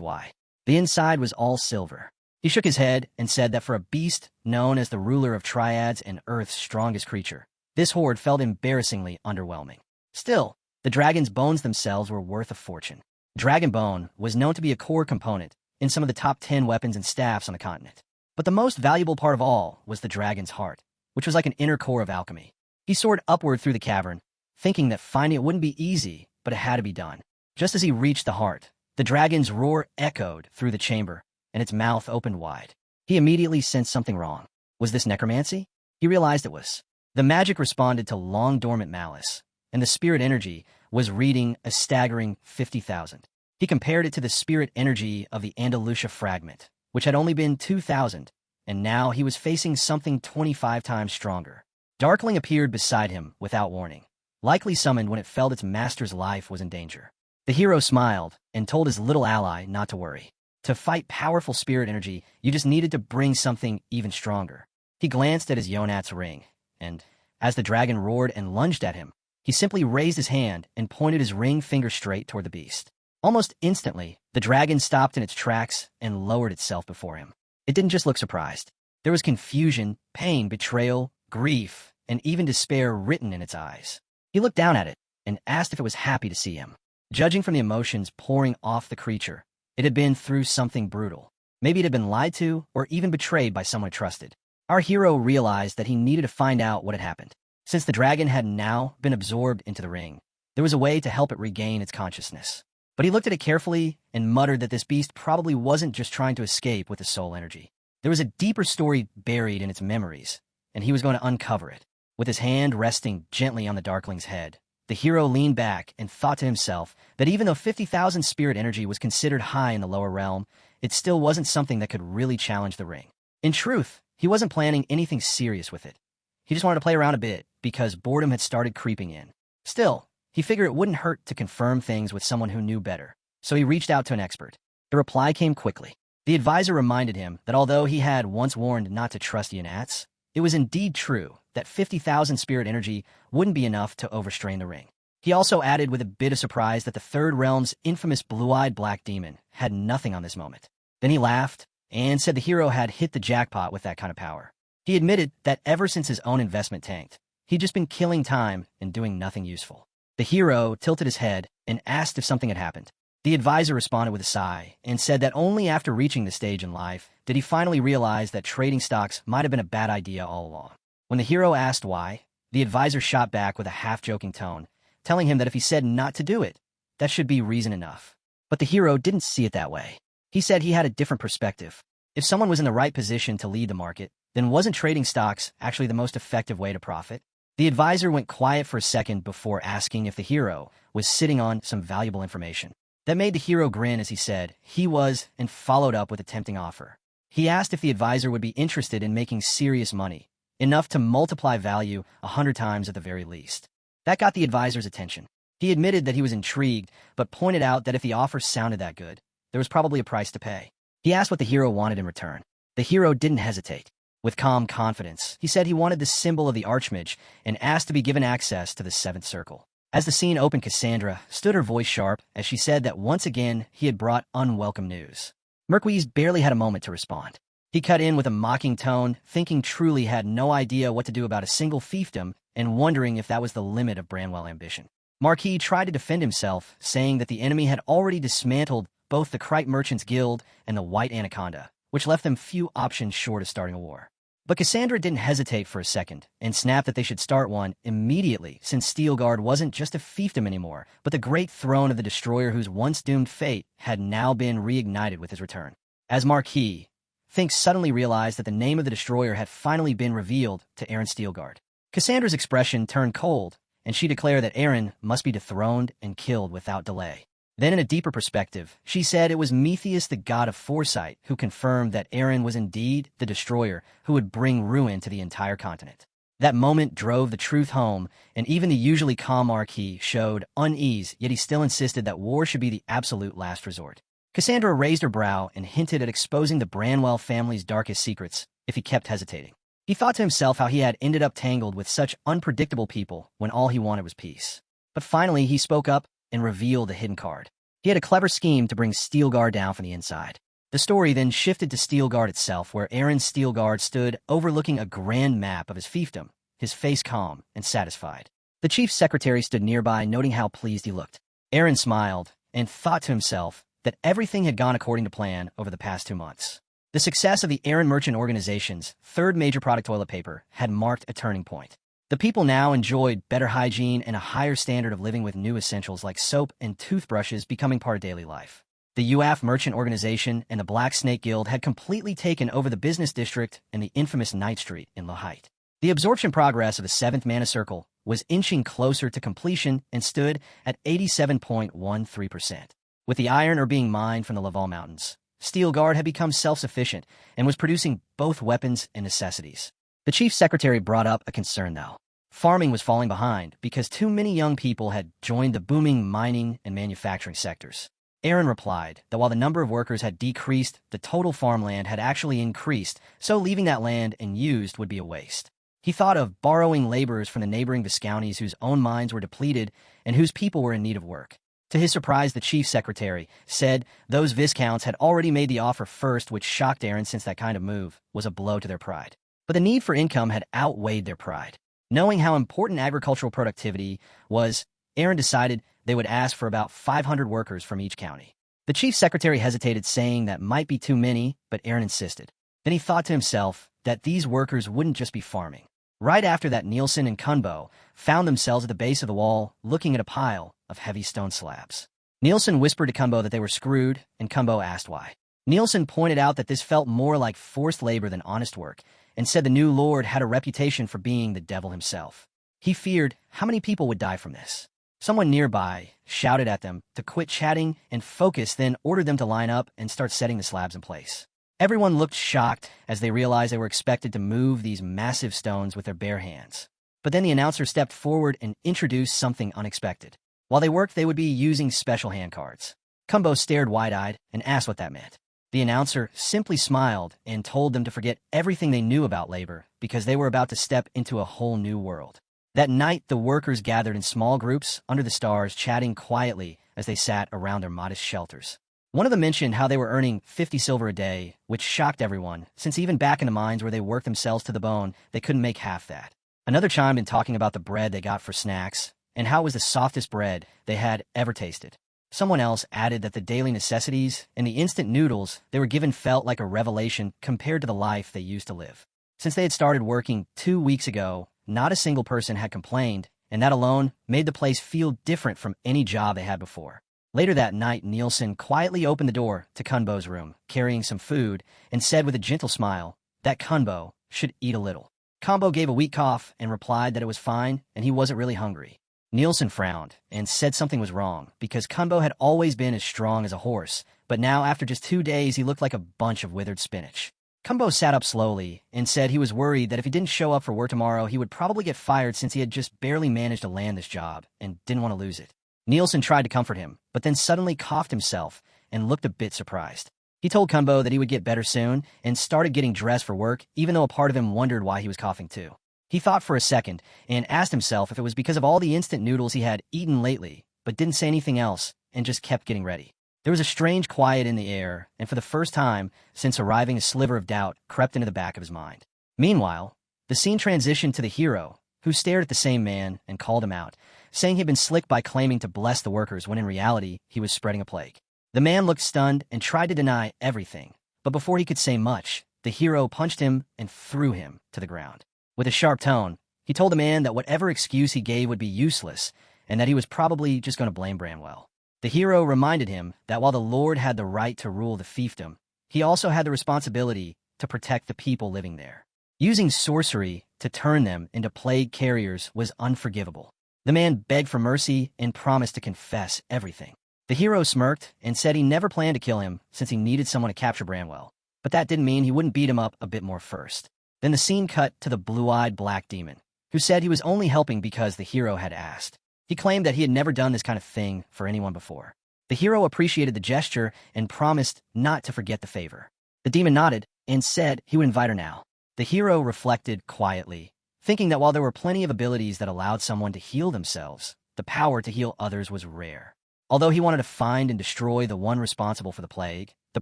why. The inside was all silver. He shook his head and said that for a beast known as the ruler of triads and Earth's strongest creature, this hoard felt embarrassingly underwhelming. Still, the dragon's bones themselves were worth a fortune. Dragon bone was known to be a core component in some of the top 10 weapons and staffs on the continent. But the most valuable part of all was the dragon's heart, which was like an inner core of alchemy. He soared upward through the cavern, thinking that finding it wouldn't be easy, but it had to be done. Just as he reached the heart, the dragon's roar echoed through the chamber, and its mouth opened wide. He immediately sensed something wrong. Was this necromancy? He realized it was. The magic responded to long-dormant malice, and the spirit energy was reading a staggering 50,000. He compared it to the spirit energy of the Andalusia fragment, which had only been 2,000, and now he was facing something 25 times stronger. Darkling appeared beside him without warning, likely summoned when it felt its master's life was in danger. The hero smiled and told his little ally not to worry. To fight powerful spirit energy, you just needed to bring something even stronger. He glanced at his Yonat's ring, and as the dragon roared and lunged at him, he simply raised his hand and pointed his ring finger straight toward the beast. Almost instantly, the dragon stopped in its tracks and lowered itself before him. It didn't just look surprised. There was confusion, pain, betrayal, grief, and even despair written in its eyes. He looked down at it and asked if it was happy to see him. Judging from the emotions pouring off the creature, it had been through something brutal. Maybe it had been lied to or even betrayed by someone it trusted. Our hero realized that he needed to find out what had happened. Since the dragon had now been absorbed into the ring, there was a way to help it regain its consciousness. But he looked at it carefully and muttered that this beast probably wasn't just trying to escape with the soul energy. There was a deeper story buried in its memories, and he was going to uncover it. With his hand resting gently on the darkling's head, the hero leaned back and thought to himself that even though 50,000 spirit energy was considered high in the lower realm, it still wasn't something that could really challenge the ring. In truth, he wasn't planning anything serious with it. He just wanted to play around a bit because boredom had started creeping in. Still, he figured it wouldn't hurt to confirm things with someone who knew better, so he reached out to an expert. The reply came quickly. The advisor reminded him that although he had once warned not to trust Yonats, it was indeed true that 50,000 spirit energy wouldn't be enough to overstrain the ring. He also added with a bit of surprise that the Third Realm's infamous blue-eyed black demon had nothing on this moment. Then he laughed and said the hero had hit the jackpot with that kind of power. He admitted that ever since his own investment tanked, he'd just been killing time and doing nothing useful. The hero tilted his head and asked if something had happened. The advisor responded with a sigh and said that only after reaching this stage in life did he finally realize that trading stocks might have been a bad idea all along. When the hero asked why, the advisor shot back with a half-joking tone, telling him that if he said not to do it, that should be reason enough. But the hero didn't see it that way. He said he had a different perspective. If someone was in the right position to lead the market, then wasn't trading stocks actually the most effective way to profit? The advisor went quiet for a second before asking if the hero was sitting on some valuable information. That made the hero grin as he said he was, and followed up with a tempting offer. He asked if the advisor would be interested in making serious money, enough to multiply value 100 times at the very least. That got the advisor's attention. He admitted that he was intrigued, but pointed out that if the offer sounded that good, there was probably a price to pay. He asked what the hero wanted in return. The hero didn't hesitate. With calm confidence, he said he wanted the symbol of the Archmage and asked to be given access to the Seventh Circle. As the scene opened, Cassandra stood her voice sharp as she said that once again he had brought unwelcome news. Merquise barely had a moment to respond. He cut in with a mocking tone, thinking Truly had no idea what to do about a single fiefdom and wondering if that was the limit of Branwell ambition. Marquis tried to defend himself, saying that the enemy had already dismantled both the Krite Merchants Guild and the White Anaconda, which left them few options short of starting a war. But Cassandra didn't hesitate for a second and snapped that they should start one immediately, since Steelguard wasn't just a fiefdom anymore, but the great throne of the destroyer whose once doomed fate had now been reignited with his return. As Marquis, Fink suddenly realized that the name of the destroyer had finally been revealed to Aaron Steelguard. Cassandra's expression turned cold, and she declared that Aaron must be dethroned and killed without delay. Then in a deeper perspective, she said it was Metheus, the god of foresight, who confirmed that Aaron was indeed the destroyer who would bring ruin to the entire continent. That moment drove the truth home, and even the usually calm Marquis showed unease, yet he still insisted that war should be the absolute last resort. Cassandra raised her brow and hinted at exposing the Branwell family's darkest secrets if he kept hesitating. He thought to himself how he had ended up tangled with such unpredictable people when all he wanted was peace. But finally he spoke up and revealed the hidden card. He had a clever scheme to bring Steelguard down from the inside. The story then shifted to Steelguard itself, where Aaron Steelguard stood overlooking a grand map of his fiefdom, his face calm and satisfied. The chief secretary stood nearby, noting how pleased he looked. Aaron smiled and thought to himself that everything had gone according to plan over the past 2 months. The success of the Aaron Merchant Organization's third major product, toilet paper, had marked a turning point. The people now enjoyed better hygiene and a higher standard of living, with new essentials like soap and toothbrushes becoming part of daily life. The UAF Merchant Organization and the Black Snake Guild had completely taken over the business district and the infamous Night Street in Lahite. The absorption progress of the 7th Mana Circle was inching closer to completion and stood at 87.13%. With the iron ore being mined from the Laval Mountains, Steelguard had become self-sufficient and was producing both weapons and necessities. The chief secretary brought up a concern, though. Farming was falling behind because too many young people had joined the booming mining and manufacturing sectors. Aaron replied that while the number of workers had decreased, the total farmland had actually increased, so leaving that land unused would be a waste. He thought of borrowing laborers from the neighboring Viscounties whose own mines were depleted and whose people were in need of work. To his surprise, the chief secretary said those Viscounts had already made the offer first, which shocked Aaron since that kind of move was a blow to their pride. But the need for income had outweighed their pride. Knowing how important agricultural productivity was, Aaron decided they would ask for about 500 workers from each county. The chief secretary hesitated, saying that might be too many, but Aaron insisted. Then he thought to himself that these workers wouldn't just be farming. Right after that, Nielsen and Kunbo found themselves at the base of the wall, looking at a pile of heavy stone slabs. Nielsen whispered to Kunbo that they were screwed, and Kunbo asked why. Nielsen pointed out that this felt more like forced labor than honest work, and said the new lord had a reputation for being the devil himself. He feared how many people would die from this. Someone nearby shouted at them to quit chatting and focus, then ordered them to line up and start setting the slabs in place. Everyone looked shocked as they realized they were expected to move these massive stones with their bare hands. But then the announcer stepped forward and introduced something unexpected. While they worked, they would be using special hand cards. Kunbo stared wide-eyed and asked what that meant. The announcer simply smiled and told them to forget everything they knew about labor because they were about to step into a whole new world. That night, the workers gathered in small groups under the stars, chatting quietly as they sat around their modest shelters. One of them mentioned how they were earning 50 silver a day, which shocked everyone, since even back in the mines where they worked themselves to the bone, they couldn't make half that. Another chimed in, talking about the bread they got for snacks and how it was the softest bread they had ever tasted. Someone else added that the daily necessities and the instant noodles they were given felt like a revelation compared to the life they used to live. Since they had started working 2 weeks ago, not a single person had complained, and that alone made the place feel different from any job they had before. Later that night, Nielsen quietly opened the door to Kunbo's room, carrying some food, and said with a gentle smile that Kunbo should eat a little. Kunbo gave a weak cough and replied that it was fine and he wasn't really hungry. Nielsen frowned and said something was wrong because Kunbo had always been as strong as a horse, but now after just 2 days he looked like a bunch of withered spinach. Kunbo sat up slowly and said he was worried that if he didn't show up for work tomorrow, he would probably get fired since he had just barely managed to land this job and didn't want to lose it. Nielsen tried to comfort him, but then suddenly coughed himself and looked a bit surprised. He told Kunbo that he would get better soon and started getting dressed for work, even though a part of him wondered why he was coughing too. He thought for a second and asked himself if it was because of all the instant noodles he had eaten lately, but didn't say anything else and just kept getting ready. There was a strange quiet in the air, and for the first time since arriving, a sliver of doubt crept into the back of his mind. Meanwhile, the scene transitioned to the hero, who stared at the same man and called him out, saying he'd been slick by claiming to bless the workers when in reality he was spreading a plague. The man looked stunned and tried to deny everything, but before he could say much, the hero punched him and threw him to the ground. With a sharp tone, he told the man that whatever excuse he gave would be useless and that he was probably just going to blame Branwell. The hero reminded him that while the Lord had the right to rule the fiefdom, he also had the responsibility to protect the people living there. Using sorcery to turn them into plague carriers was unforgivable. The man begged for mercy and promised to confess everything. The hero smirked and said he never planned to kill him since he needed someone to capture Branwell, but that didn't mean he wouldn't beat him up a bit more first. Then the scene cut to the blue-eyed black demon, who said he was only helping because the hero had asked. He claimed that he had never done this kind of thing for anyone before. The hero appreciated the gesture and promised not to forget the favor. The demon nodded and said he would invite her now. The hero reflected quietly, thinking that while there were plenty of abilities that allowed someone to heal themselves, the power to heal others was rare. Although he wanted to find and destroy the one responsible for the plague, the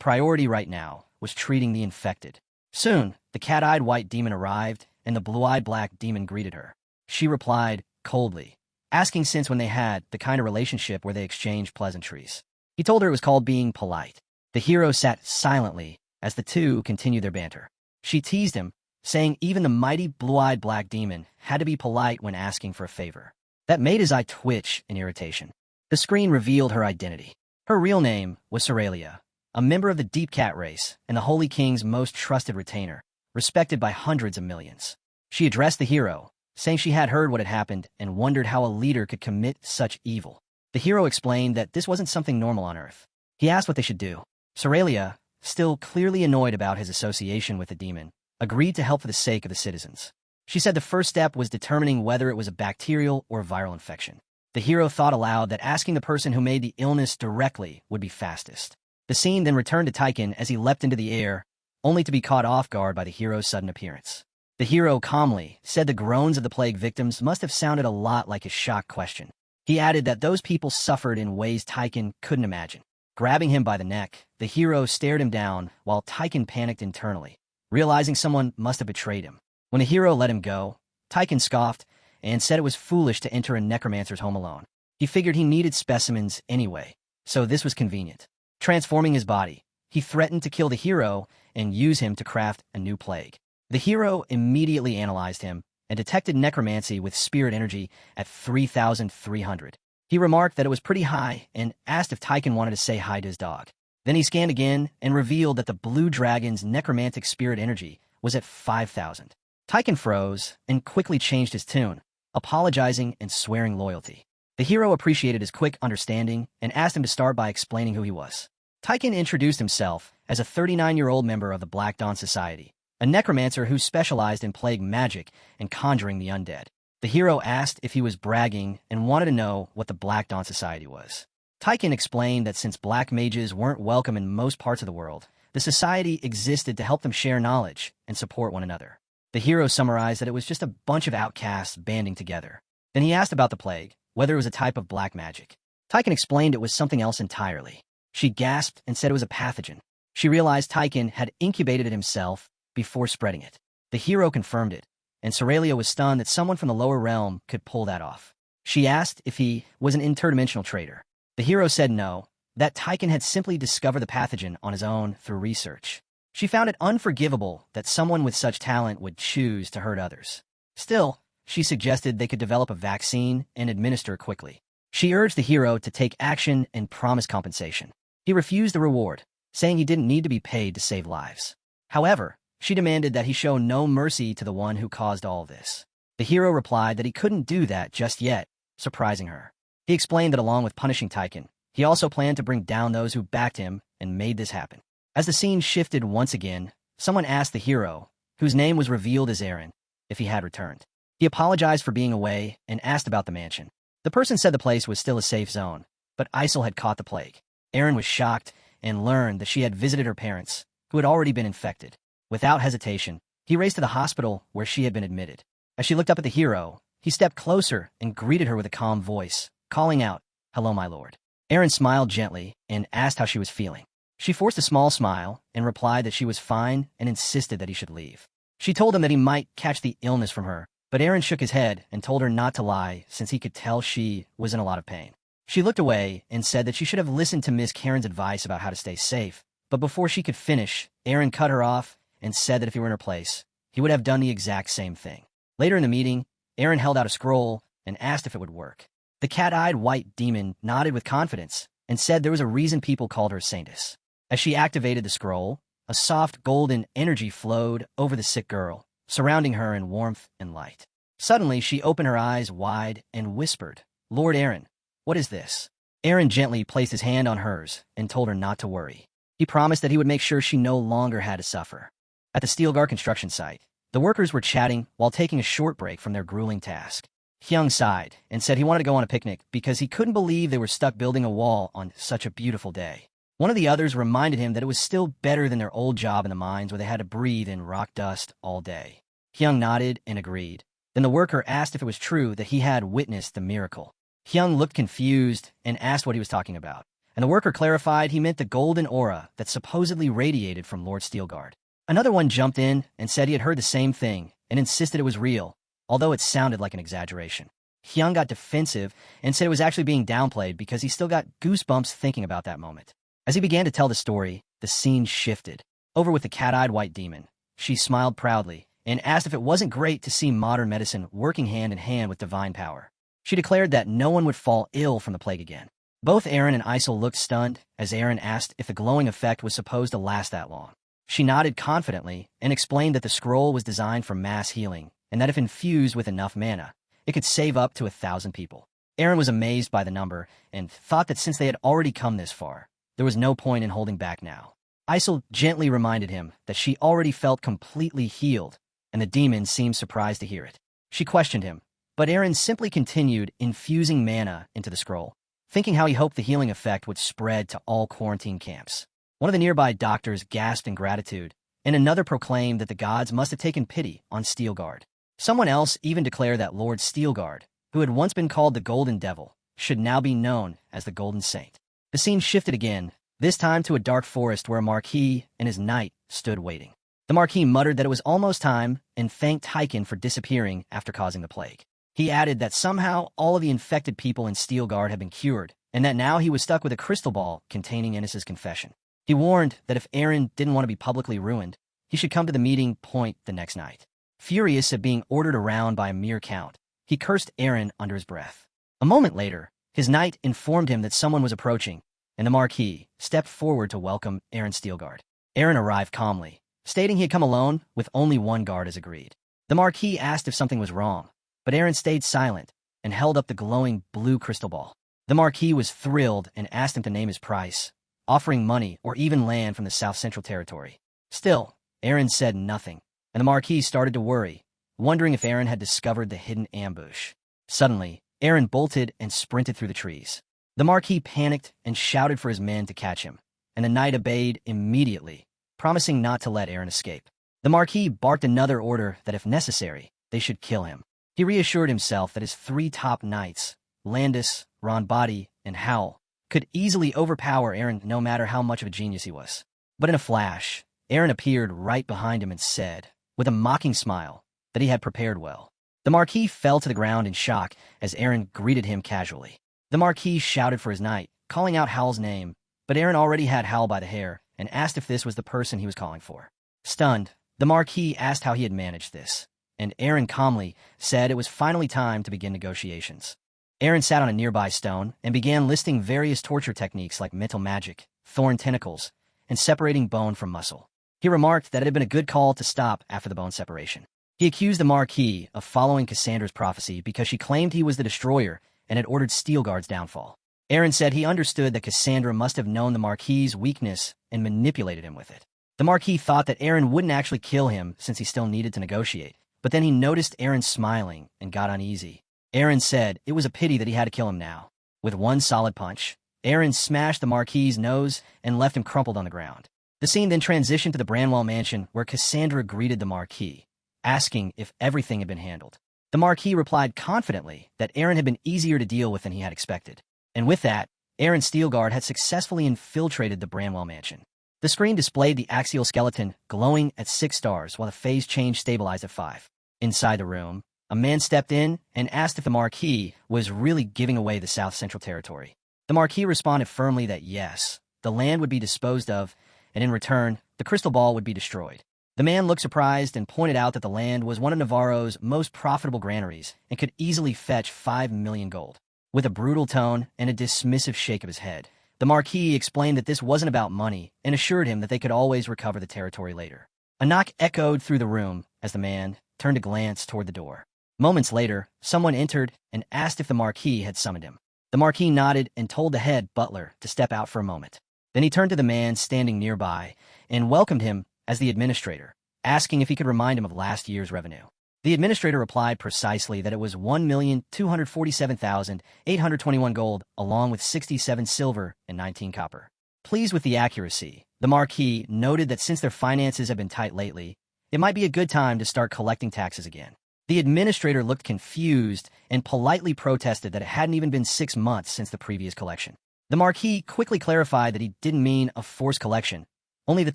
priority right now was treating the infected. Soon, the cat-eyed white demon arrived, and the blue-eyed black demon greeted her. She replied coldly, asking since when they had the kind of relationship where they exchanged pleasantries. He told her it was called being polite. The hero sat silently as the two continued their banter. She teased him, saying even the mighty blue-eyed black demon had to be polite when asking for a favor. That made his eye twitch in irritation. The screen revealed her identity. Her real name was Soralia, a member of the Deep Cat race and the Holy King's most trusted retainer, respected by hundreds of millions. She addressed the hero, saying she had heard what had happened and wondered how a leader could commit such evil. The hero explained that this wasn't something normal on Earth. He asked what they should do. Soralia, still clearly annoyed about his association with the demon, agreed to help for the sake of the citizens. She said the first step was determining whether it was a bacterial or viral infection. The hero thought aloud that asking the person who made the illness directly would be fastest. The scene then returned to Taiken as he leapt into the air, only to be caught off guard by the hero's sudden appearance. The hero calmly said the groans of the plague victims must have sounded a lot like his shocked question. He added that those people suffered in ways Taiken couldn't imagine. Grabbing him by the neck, the hero stared him down while Taiken panicked internally, realizing someone must have betrayed him. When the hero let him go, Taiken scoffed and said it was foolish to enter a necromancer's home alone. He figured he needed specimens anyway, so this was convenient. Transforming his body, he threatened to kill the hero and use him to craft a new plague. The hero immediately analyzed him and detected necromancy with spirit energy at 3,300. He remarked that it was pretty high and asked if Taiken wanted to say hi to his dog. Then he scanned again and revealed that the blue dragon's necromantic spirit energy was at 5,000. Taiken froze and quickly changed his tune, apologizing and swearing loyalty. The hero appreciated his quick understanding and asked him to start by explaining who he was. Taiken introduced himself as a 39-year-old member of the Black Dawn Society, a necromancer who specialized in plague magic and conjuring the undead. The hero asked if he was bragging and wanted to know what the Black Dawn Society was. Taiken explained that since black mages weren't welcome in most parts of the world, the society existed to help them share knowledge and support one another. The hero summarized that it was just a bunch of outcasts banding together. Then he asked about the plague, whether it was a type of black magic. Taiken explained it was something else entirely. She gasped and said it was a pathogen. She realized Taiken had incubated it himself before spreading it. The hero confirmed it, and Soralia was stunned that someone from the lower realm could pull that off. She asked if he was an interdimensional traitor. The hero said no, that Taiken had simply discovered the pathogen on his own through research. She found it unforgivable that someone with such talent would choose to hurt others. Still, she suggested they could develop a vaccine and administer quickly. She urged the hero to take action and promise compensation. He refused the reward, saying he didn't need to be paid to save lives. However, she demanded that he show no mercy to the one who caused all this. The hero replied that he couldn't do that just yet, surprising her. He explained that along with punishing Taiken, he also planned to bring down those who backed him and made this happen. As the scene shifted once again, someone asked the hero, whose name was revealed as Aaron, if he had returned. He apologized for being away and asked about the mansion. The person said the place was still a safe zone, but ISIL had caught the plague. Aaron was shocked and learned that she had visited her parents, who had already been infected. Without hesitation, he raced to the hospital where she had been admitted. As she looked up at the hero, he stepped closer and greeted her with a calm voice, calling out, "Hello, my lord." Aaron smiled gently and asked how she was feeling. She forced a small smile and replied that she was fine and insisted that he should leave. She told him that he might catch the illness from her, but Aaron shook his head and told her not to lie since he could tell she was in a lot of pain. She looked away and said that she should have listened to Miss Karen's advice about how to stay safe, but before she could finish, Aaron cut her off and said that if he were in her place, he would have done the exact same thing. Later in the meeting, Aaron held out a scroll and asked if it would work. The cat-eyed white demon nodded with confidence and said there was a reason people called her Saintess. As she activated the scroll, a soft golden energy flowed over the sick girl, surrounding her in warmth and light. Suddenly, she opened her eyes wide and whispered, "Lord Aaron, what is this?" Aaron gently placed his hand on hers and told her not to worry. He promised that he would make sure she no longer had to suffer. At the Steelgar construction site, The workers were chatting while taking a short break from their grueling task. Hyung sighed and said he wanted to go on a picnic because he couldn't believe they were stuck building a wall on such a beautiful day. One of the others reminded him that it was still better than their old job in the mines where they had to breathe in rock dust all day. Hyung nodded and agreed. Then the worker asked if it was true that he had witnessed the miracle. Hyung looked confused and asked what he was talking about, and the worker clarified he meant the golden aura that supposedly radiated from Lord Steelguard. Another one jumped in and said he had heard the same thing and insisted it was real, although it sounded like an exaggeration. Hyung got defensive and said it was actually being downplayed because he still got goosebumps thinking about that moment. As he began to tell the story, the scene shifted. Over with the cat-eyed white demon. She smiled proudly and asked if it wasn't great to see modern medicine working hand in hand with divine power. She declared that no one would fall ill from the plague again. Both Aaron and Isel looked stunned as Aaron asked if the glowing effect was supposed to last that long. She nodded confidently and explained that the scroll was designed for mass healing and that if infused with enough mana, it could save up to 1,000 people. Aaron was amazed by the number and thought that since they had already come this far, there was no point in holding back now. Isel gently reminded him that she already felt completely healed, and the demon seemed surprised to hear it. She questioned him, but Aaron simply continued infusing mana into the scroll, thinking how he hoped the healing effect would spread to all quarantine camps. One of the nearby doctors gasped in gratitude, and another proclaimed that the gods must have taken pity on Steelguard. Someone else even declared that Lord Steelguard, who had once been called the Golden Devil, should now be known as the Golden Saint. The scene shifted again, this time to a dark forest where a Marquis and his knight stood waiting. The Marquis muttered that it was almost time and thanked Tyken for disappearing after causing the plague. He added that somehow all of the infected people in Steelguard had been cured, and that now he was stuck with a crystal ball containing Ennis's confession. He warned that if Aaron didn't want to be publicly ruined, he should come to the meeting point the next night. Furious at being ordered around by a mere count, he cursed Aaron under his breath. A moment later, his knight informed him that someone was approaching, and the Marquis stepped forward to welcome Aaron Steelguard. Aaron arrived calmly, stating he had come alone with only one guard as agreed. The Marquis asked if something was wrong, but Aaron stayed silent and held up the glowing blue crystal ball. The Marquis was thrilled and asked him to name his price, offering money or even land from the South Central Territory. Still, Aaron said nothing, and the Marquis started to worry, wondering if Aaron had discovered the hidden ambush. Suddenly, Aaron bolted and sprinted through the trees. The Marquis panicked and shouted for his men to catch him, and the knight obeyed immediately, promising not to let Aaron escape. The Marquis barked another order that if necessary, they should kill him. He reassured himself that his 3 top knights, Landis, Ronbody, and Howl, could easily overpower Aaron no matter how much of a genius he was. But in a flash, Aaron appeared right behind him and said, with a mocking smile, that he had prepared well. The Marquis fell to the ground in shock as Aaron greeted him casually. The Marquis shouted for his knight, calling out Howl's name, but Aaron already had Howl by the hair and asked if this was the person he was calling for. Stunned, the Marquis asked how he had managed this, and Aaron calmly said it was finally time to begin negotiations. Aaron sat on a nearby stone and began listing various torture techniques like mental magic, thorn tentacles, and separating bone from muscle. He remarked that it had been a good call to stop after the bone separation. He accused the Marquis of following Cassandra's prophecy because she claimed he was the destroyer and had ordered Steelguard's downfall. Aaron said he understood that Cassandra must have known the Marquis' weakness and manipulated him with it. The Marquis thought that Aaron wouldn't actually kill him since he still needed to negotiate, but then he noticed Aaron smiling and got uneasy. Aaron said it was a pity that he had to kill him now. With one solid punch, Aaron smashed the Marquis' nose and left him crumpled on the ground. The scene then transitioned to the Branwell mansion where Cassandra greeted the Marquis, asking if everything had been handled. The Marquis replied confidently that Aaron had been easier to deal with than he had expected. And with that, Aaron Steelguard had successfully infiltrated the Branwell mansion. The screen displayed the axial skeleton glowing at 6 stars while the phase change stabilized at 5. Inside the room, a man stepped in and asked if the Marquis was really giving away the South Central Territory. The Marquis responded firmly that yes, the land would be disposed of, and in return, the crystal ball would be destroyed. The man looked surprised and pointed out that the land was one of Navarro's most profitable granaries and could easily fetch 5 million gold. With a brutal tone and a dismissive shake of his head, the Marquis explained that this wasn't about money and assured him that they could always recover the territory later. A knock echoed through the room as the man turned to glance toward the door. Moments later, someone entered and asked if the Marquis had summoned him. The Marquis nodded and told the head butler to step out for a moment. Then he turned to the man standing nearby and welcomed him as the administrator, asking if he could remind him of last year's revenue. The administrator replied precisely that it was 1,247,821 gold, along with 67 silver and 19 copper. Pleased with the accuracy, the Marquis noted that since their finances have been tight lately, it might be a good time to start collecting taxes again. The administrator looked confused and politely protested that it hadn't even been 6 months since the previous collection. The Marquis quickly clarified that he didn't mean a forced collection, only that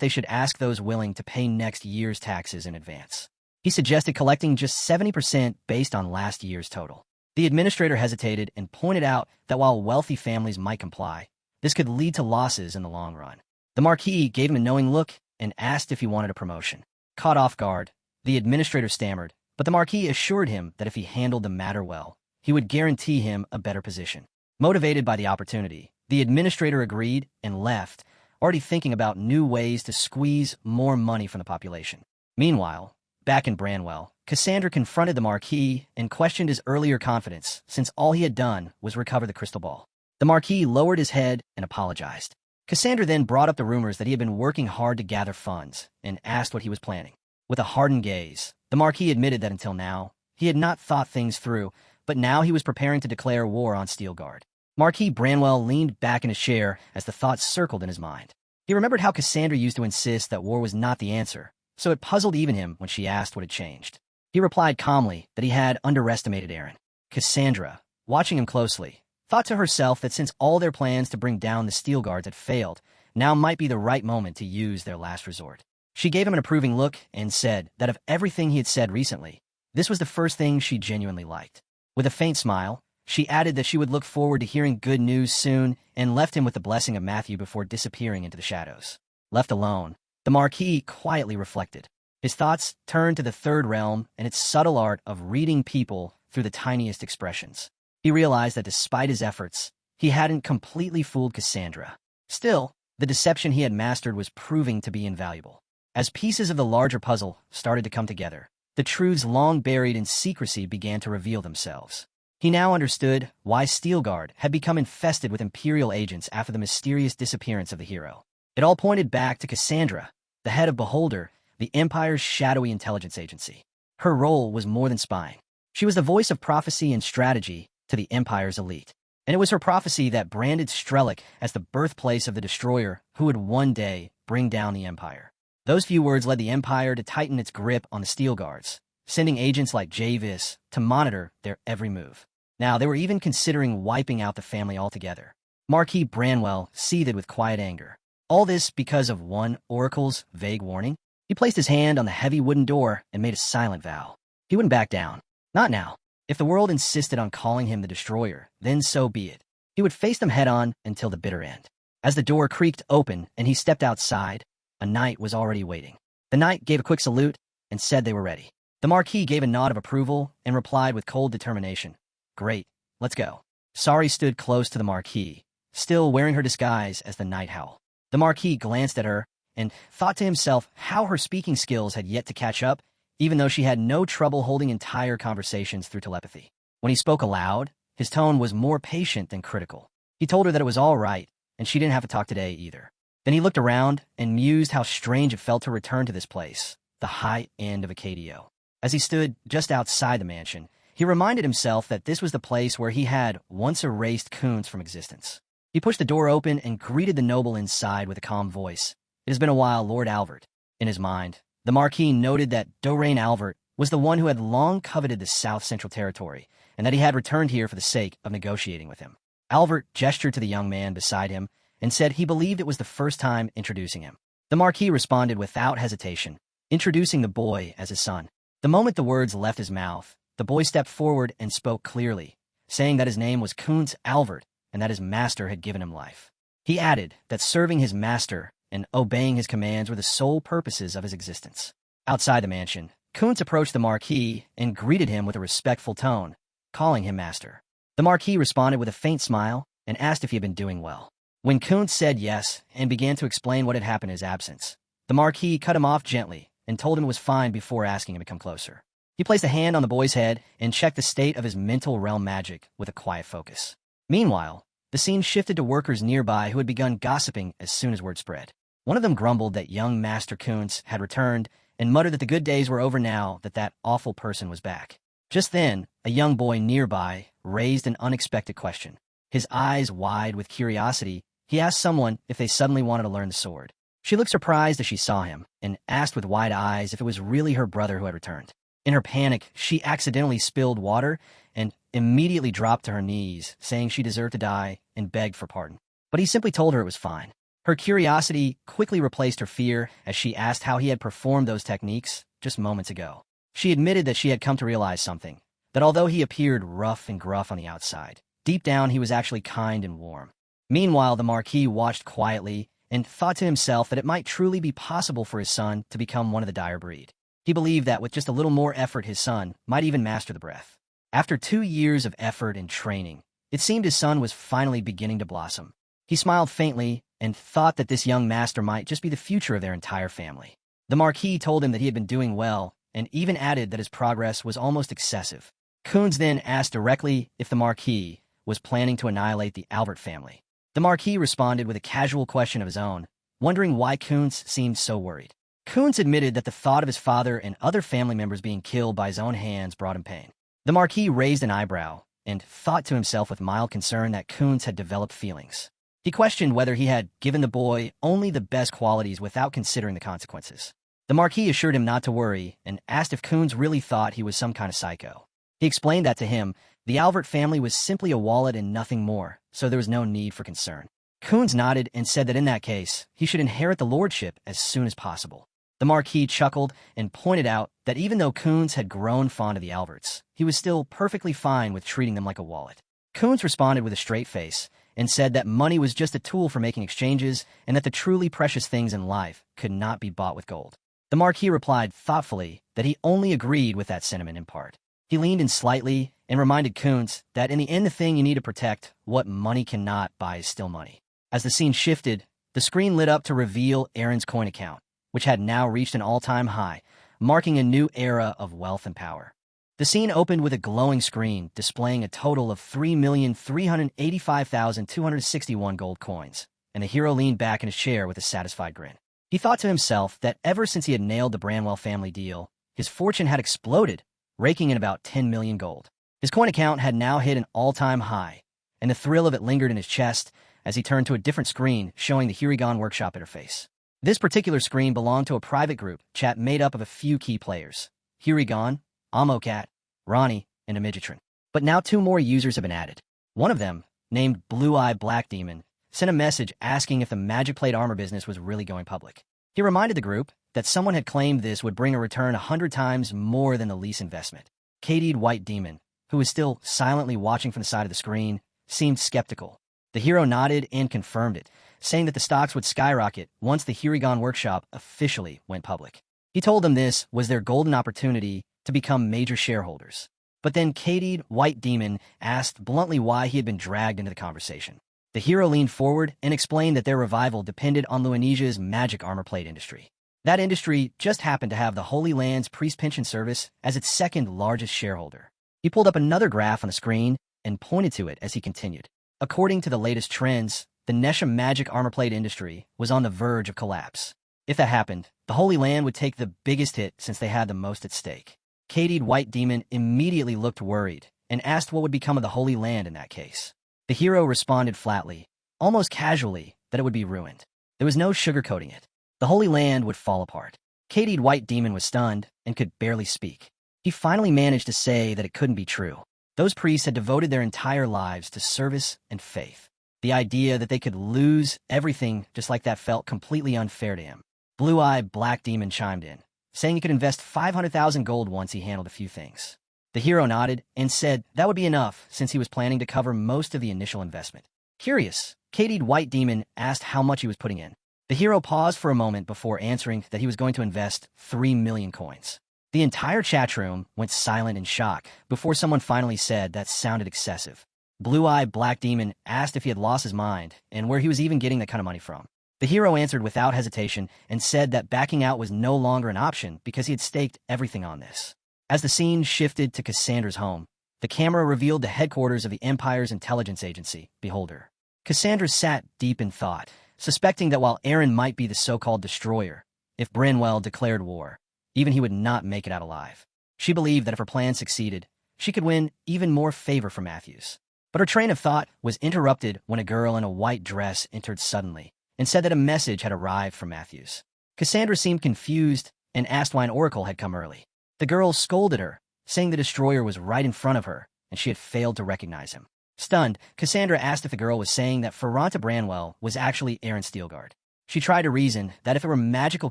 they should ask those willing to pay next year's taxes in advance. He suggested collecting just 70% based on last year's total. The administrator hesitated and pointed out that while wealthy families might comply, this could lead to losses in the long run. The Marquis gave him a knowing look and asked if he wanted a promotion. Caught off guard, the administrator stammered, but the Marquis assured him that if he handled the matter well, he would guarantee him a better position. Motivated by the opportunity, the administrator agreed and left, already thinking about new ways to squeeze more money from the population. Meanwhile, back in Branwell, Cassandra confronted the Marquis and questioned his earlier confidence, since all he had done was recover the crystal ball. The Marquis lowered his head and apologized. Cassandra then brought up the rumors that he had been working hard to gather funds and asked what he was planning. With a hardened gaze, the Marquis admitted that until now, he had not thought things through, but now he was preparing to declare war on Steelguard. Marquis Branwell leaned back in his chair as the thoughts circled in his mind. He remembered how Cassandra used to insist that war was not the answer, so it puzzled even him when she asked what had changed. He replied calmly that he had underestimated Aaron. Cassandra, watching him closely, thought to herself that since all their plans to bring down the Steel Guards had failed, now might be the right moment to use their last resort. She gave him an approving look and said that of everything he had said recently, this was the first thing she genuinely liked. With a faint smile, she added that she would look forward to hearing good news soon and left him with the blessing of Matthew before disappearing into the shadows. Left alone, the Marquis quietly reflected. His thoughts turned to the third realm and its subtle art of reading people through the tiniest expressions. He realized that despite his efforts, he hadn't completely fooled Cassandra. Still, the deception he had mastered was proving to be invaluable. As pieces of the larger puzzle started to come together, the truths long buried in secrecy began to reveal themselves. He now understood why Steelguard had become infested with Imperial agents after the mysterious disappearance of the hero. It all pointed back to Cassandra, the head of Beholder, the Empire's shadowy intelligence agency. Her role was more than spying. She was the voice of prophecy and strategy to the Empire's elite. And it was her prophecy that branded Strelick as the birthplace of the destroyer who would one day bring down the Empire. Those few words led the Empire to tighten its grip on the Steel Guards, sending agents like Javis to monitor their every move. Now, they were even considering wiping out the family altogether. Marquis Branwell seethed with quiet anger. All this because of one Oracle's vague warning? He placed his hand on the heavy wooden door and made a silent vow. He wouldn't back down. Not now. If the world insisted on calling him the Destroyer, then so be it. He would face them head-on until the bitter end. As the door creaked open and he stepped outside, a knight was already waiting. The knight gave a quick salute and said they were ready. The Marquis gave a nod of approval and replied with cold determination. Great, let's go. Sari stood close to the Marquis, still wearing her disguise as the Night Howl. The Marquis glanced at her and thought to himself how her speaking skills had yet to catch up, even though she had no trouble holding entire conversations through telepathy. When he spoke aloud, his tone was more patient than critical. He told her that it was all right, and she didn't have to talk today either. Then he looked around and mused how strange it felt to return to this place, the high end of Acadio. As he stood just outside the mansion, he reminded himself that this was the place where he had once erased Kuntz from existence. He pushed the door open and greeted the noble inside with a calm voice. It has been a while, Lord Albert. In his mind, the Marquis noted that Doraine Albert was the one who had long coveted the South Central Territory, and that he had returned here for the sake of negotiating with him. Albert gestured to the young man beside him and said he believed it was the first time introducing him. The Marquis responded without hesitation, introducing the boy as his son. The moment the words left his mouth, the boy stepped forward and spoke clearly, saying that his name was Kuntz Albert and that his master had given him life. He added that serving his master and obeying his commands were the sole purposes of his existence. Outside the mansion, Kuntz approached the Marquis and greeted him with a respectful tone, calling him master. The Marquis responded with a faint smile and asked if he had been doing well. When Kuntz said yes and began to explain what had happened in his absence, the Marquis cut him off gently and told him it was fine before asking him to come closer. He placed a hand on the boy's head and checked the state of his mental realm magic with a quiet focus. Meanwhile, the scene shifted to workers nearby who had begun gossiping as soon as word spread. One of them grumbled that young Master Kuntz had returned and muttered that the good days were over now that that awful person was back. Just then, a young boy nearby raised an unexpected question. His eyes wide with curiosity, he asked someone if they suddenly wanted to learn the sword. She looked surprised as she saw him, and asked with wide eyes if it was really her brother who had returned. In her panic, she accidentally spilled water and immediately dropped to her knees, saying she deserved to die, and begged for pardon. But he simply told her it was fine. Her curiosity quickly replaced her fear as she asked how he had performed those techniques just moments ago. She admitted that she had come to realize something, that although he appeared rough and gruff on the outside, deep down he was actually kind and warm. Meanwhile, the Marquis watched quietly and thought to himself that it might truly be possible for his son to become one of the dire breed. He believed that with just a little more effort his son might even master the breath. After 2 years of effort and training, it seemed his son was finally beginning to blossom. He smiled faintly and thought that this young master might just be the future of their entire family. The Marquis told him that he had been doing well, and even added that his progress was almost excessive. Koons then asked directly if the Marquis was planning to annihilate the Albert family. The Marquis responded with a casual question of his own, wondering why Koons seemed so worried. Koons admitted that the thought of his father and other family members being killed by his own hands brought him pain. The Marquis raised an eyebrow and thought to himself with mild concern that Koons had developed feelings. He questioned whether he had given the boy only the best qualities without considering the consequences. The Marquis assured him not to worry and asked if Koons really thought he was some kind of psycho. He explained that to him, the Albert family was simply a wallet and nothing more, so there was no need for concern. Koons nodded and said that in that case, he should inherit the lordship as soon as possible. The Marquis chuckled and pointed out that even though Koons had grown fond of the Alberts, he was still perfectly fine with treating them like a wallet. Koons responded with a straight face and said that money was just a tool for making exchanges and that the truly precious things in life could not be bought with gold. The Marquis replied thoughtfully that he only agreed with that sentiment in part. He leaned in slightly and reminded Koons that in the end the thing you need to protect, what money cannot buy, is still money. As the scene shifted, the screen lit up to reveal Aaron's coin account, which had now reached an all-time high, marking a new era of wealth and power. The scene opened with a glowing screen displaying a total of 3,385,261 gold coins, and the hero leaned back in his chair with a satisfied grin. He thought to himself that ever since he had nailed the Branwell family deal, his fortune had exploded, raking in about 10 million gold. His coin account had now hit an all-time high, and the thrill of it lingered in his chest as he turned to a different screen showing the Hirigon Workshop interface. This particular screen belonged to a private group chat made up of a few key players: Hirigon, Amokat, Ronnie, and a Midgetron. But now 2 more users have been added. One of them, named Blue-Eye Black Demon, sent a message asking if the magic plate armor business was really going public. He reminded the group that someone had claimed this would bring a return 100 times more than the lease investment. Katie'd White Demon, who was still silently watching from the side of the screen, seemed skeptical. The hero nodded and confirmed it, saying that the stocks would skyrocket once the Hirigon Workshop officially went public. He told them this was their golden opportunity to become major shareholders. But then Katie'd White Demon asked bluntly why he had been dragged into the conversation. The hero leaned forward and explained that their revival depended on Luanesia's magic armor plate industry. That industry just happened to have the Holy Land's Priest Pension Service as its second largest shareholder. He pulled up another graph on the screen and pointed to it as he continued. According to the latest trends, the Nesha magic armor plate industry was on the verge of collapse. If that happened, the Holy Land would take the biggest hit since they had the most at stake. Katie'd White Demon immediately looked worried and asked what would become of the Holy Land in that case. The hero responded flatly, almost casually, that it would be ruined. There was no sugarcoating it. The Holy Land would fall apart. Katie'd White Demon was stunned and could barely speak. He finally managed to say that it couldn't be true. Those priests had devoted their entire lives to service and faith. The idea that they could lose everything just like that felt completely unfair to him. Blue-Eye Black Demon chimed in, saying he could invest 500,000 gold once he handled a few things. The hero nodded and said that would be enough since he was planning to cover most of the initial investment. Curious, Katie'd White Demon asked how much he was putting in. The hero paused for a moment before answering that he was going to invest 3 million coins. The entire chat room went silent in shock before someone finally said that sounded excessive. Blue-Eye Black Demon asked if he had lost his mind and where he was even getting that kind of money from. The hero answered without hesitation and said that backing out was no longer an option because he had staked everything on this. As the scene shifted to Cassandra's home, the camera revealed the headquarters of the Empire's intelligence agency, Beholder. Cassandra sat deep in thought, suspecting that while Aaron might be the so-called destroyer, if Branwell declared war, even he would not make it out alive. She believed that if her plan succeeded, she could win even more favor from Matthews. But her train of thought was interrupted when a girl in a white dress entered suddenly and said that a message had arrived from Matthews. Cassandra seemed confused and asked why an oracle had come early. The girl scolded her, saying the destroyer was right in front of her and she had failed to recognize him. Stunned, Cassandra asked if the girl was saying that Ferranta Branwell was actually Aaron Steelguard. She tried to reason that if it were magical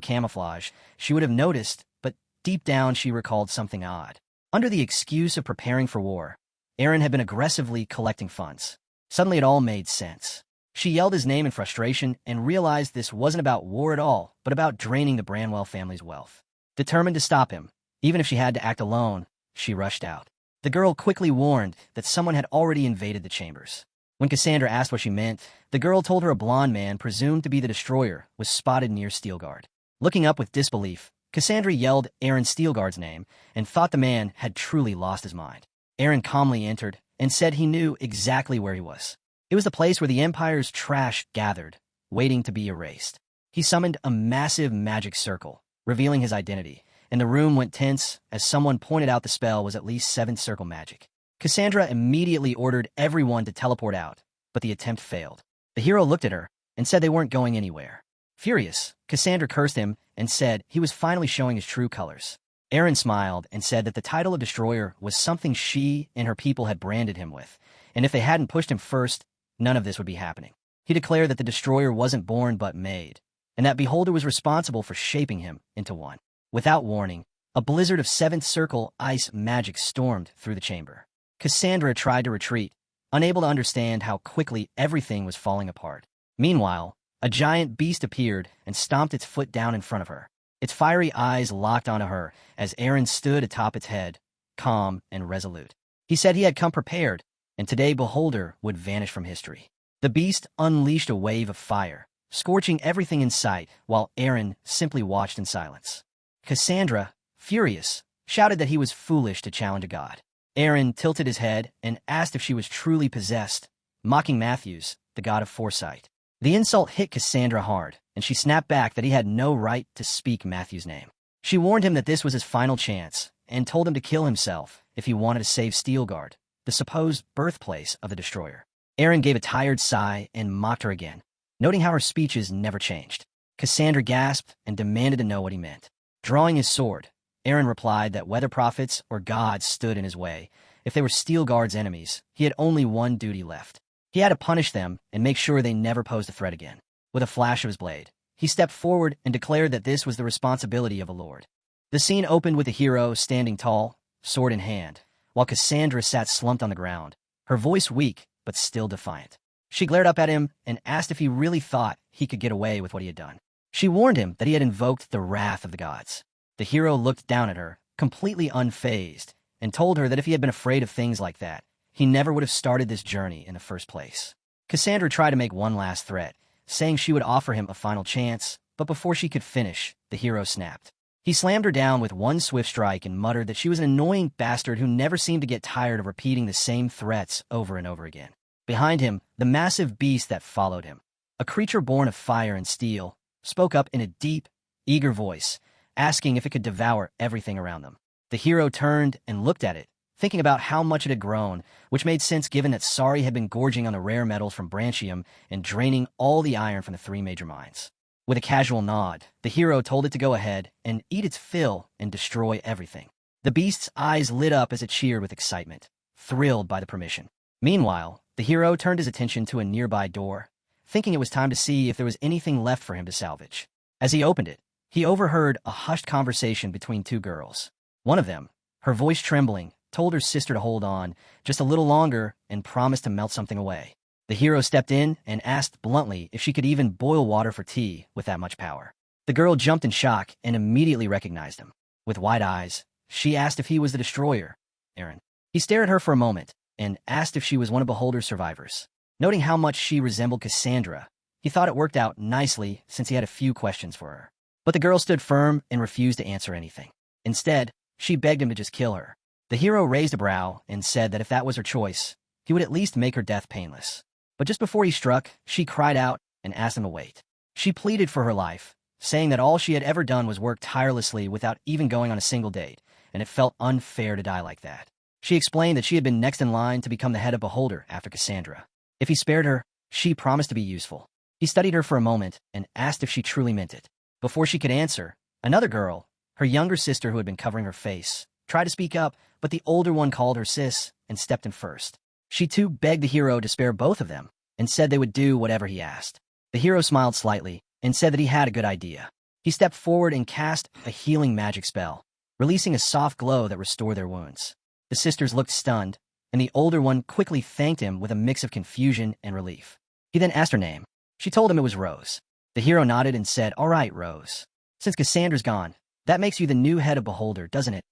camouflage, she would have noticed, but deep down she recalled something odd. Under the excuse of preparing for war, Aaron had been aggressively collecting funds. Suddenly it all made sense. She yelled his name in frustration and realized this wasn't about war at all, but about draining the Branwell family's wealth. Determined to stop him, even if she had to act alone, she rushed out. The girl quickly warned that someone had already invaded the chambers. When Cassandra asked what she meant, the girl told her a blonde man presumed to be the destroyer was spotted near Steelguard. Looking up with disbelief, Cassandra yelled Aaron Steelguard's name and thought the man had truly lost his mind. Aaron calmly entered and said he knew exactly where he was. It was the place where the Empire's trash gathered, waiting to be erased. He summoned a massive magic circle, revealing his identity, and the room went tense as someone pointed out the spell was at least 7th circle magic. Cassandra immediately ordered everyone to teleport out, but the attempt failed. The hero looked at her and said they weren't going anywhere. Furious, Cassandra cursed him and said he was finally showing his true colors. Aaron smiled and said that the title of destroyer was something she and her people had branded him with, and if they hadn't pushed him first, none of this would be happening. He declared that the destroyer wasn't born but made, and that Beholder was responsible for shaping him into one. Without warning, a blizzard of 7th circle ice magic stormed through the chamber. Cassandra tried to retreat, unable to understand how quickly everything was falling apart. Meanwhile, a giant beast appeared and stomped its foot down in front of her. Its fiery eyes locked onto her as Aaron stood atop its head, calm and resolute. He said he had come prepared, and today Beholder would vanish from history. The beast unleashed a wave of fire, scorching everything in sight, while Aaron simply watched in silence. Cassandra, furious, shouted that he was foolish to challenge a god. Aaron tilted his head and asked if she was truly possessed, mocking Matthews, the god of foresight. The insult hit Cassandra hard, and she snapped back that he had no right to speak Matthews' name. She warned him that this was his final chance, and told him to kill himself if he wanted to save Steelguard, the supposed birthplace of the destroyer. Aaron gave a tired sigh and mocked her again, noting how her speeches never changed. Cassandra gasped and demanded to know what he meant. Drawing his sword, Aaron replied that whether prophets or gods stood in his way, if they were Steelguard's enemies, he had only one duty left. He had to punish them and make sure they never posed a threat again. With a flash of his blade, he stepped forward and declared that this was the responsibility of a lord. The scene opened with the hero standing tall, sword in hand, while Cassandra sat slumped on the ground, her voice weak but still defiant. She glared up at him and asked if he really thought he could get away with what he had done. She warned him that he had invoked the wrath of the gods. The hero looked down at her, completely unfazed, and told her that if he had been afraid of things like that, he never would have started this journey in the first place. Cassandra tried to make one last threat, saying she would offer him a final chance, but before she could finish, the hero snapped. He slammed her down with one swift strike and muttered that she was an annoying bastard who never seemed to get tired of repeating the same threats over and over again. Behind him, the massive beast that followed him, a creature born of fire and steel, spoke up in a deep, eager voice, asking if it could devour everything around them. The hero turned and looked at it, thinking about how much it had grown, which made sense given that Sari had been gorging on the rare metals from Branchium and draining all the iron from the 3 major mines. With a casual nod, the hero told it to go ahead and eat its fill and destroy everything. The beast's eyes lit up as it cheered with excitement, thrilled by the permission. Meanwhile, the hero turned his attention to a nearby door, thinking it was time to see if there was anything left for him to salvage. As he opened it, he overheard a hushed conversation between 2 girls. One of them, her voice trembling, told her sister to hold on just a little longer and promised to melt something away. The hero stepped in and asked bluntly if she could even boil water for tea with that much power. The girl jumped in shock and immediately recognized him. With wide eyes, she asked if he was the destroyer, Aaron. He stared at her for a moment and asked if she was one of Beholder's survivors. Noting how much she resembled Cassandra, he thought it worked out nicely since he had a few questions for her. But the girl stood firm and refused to answer anything. Instead, she begged him to just kill her. The hero raised a brow and said that if that was her choice, he would at least make her death painless. But just before he struck, she cried out and asked him to wait. She pleaded for her life, saying that all she had ever done was work tirelessly without even going on a single date, and it felt unfair to die like that. She explained that she had been next in line to become the head of Beholder after Cassandra. If he spared her, she promised to be useful. He studied her for a moment and asked if she truly meant it. Before she could answer, another girl, her younger sister who had been covering her face, tried to speak up, but the older one called her sis and stepped in first. She too begged the hero to spare both of them and said they would do whatever he asked. The hero smiled slightly and said that he had a good idea. He stepped forward and cast a healing magic spell, releasing a soft glow that restored their wounds. The sisters looked stunned, and the older one quickly thanked him with a mix of confusion and relief. He then asked her name. She told him it was Rose. The hero nodded and said, "All right, Rose. Since Cassandra's gone, that makes you the new head of Beholder, doesn't it?"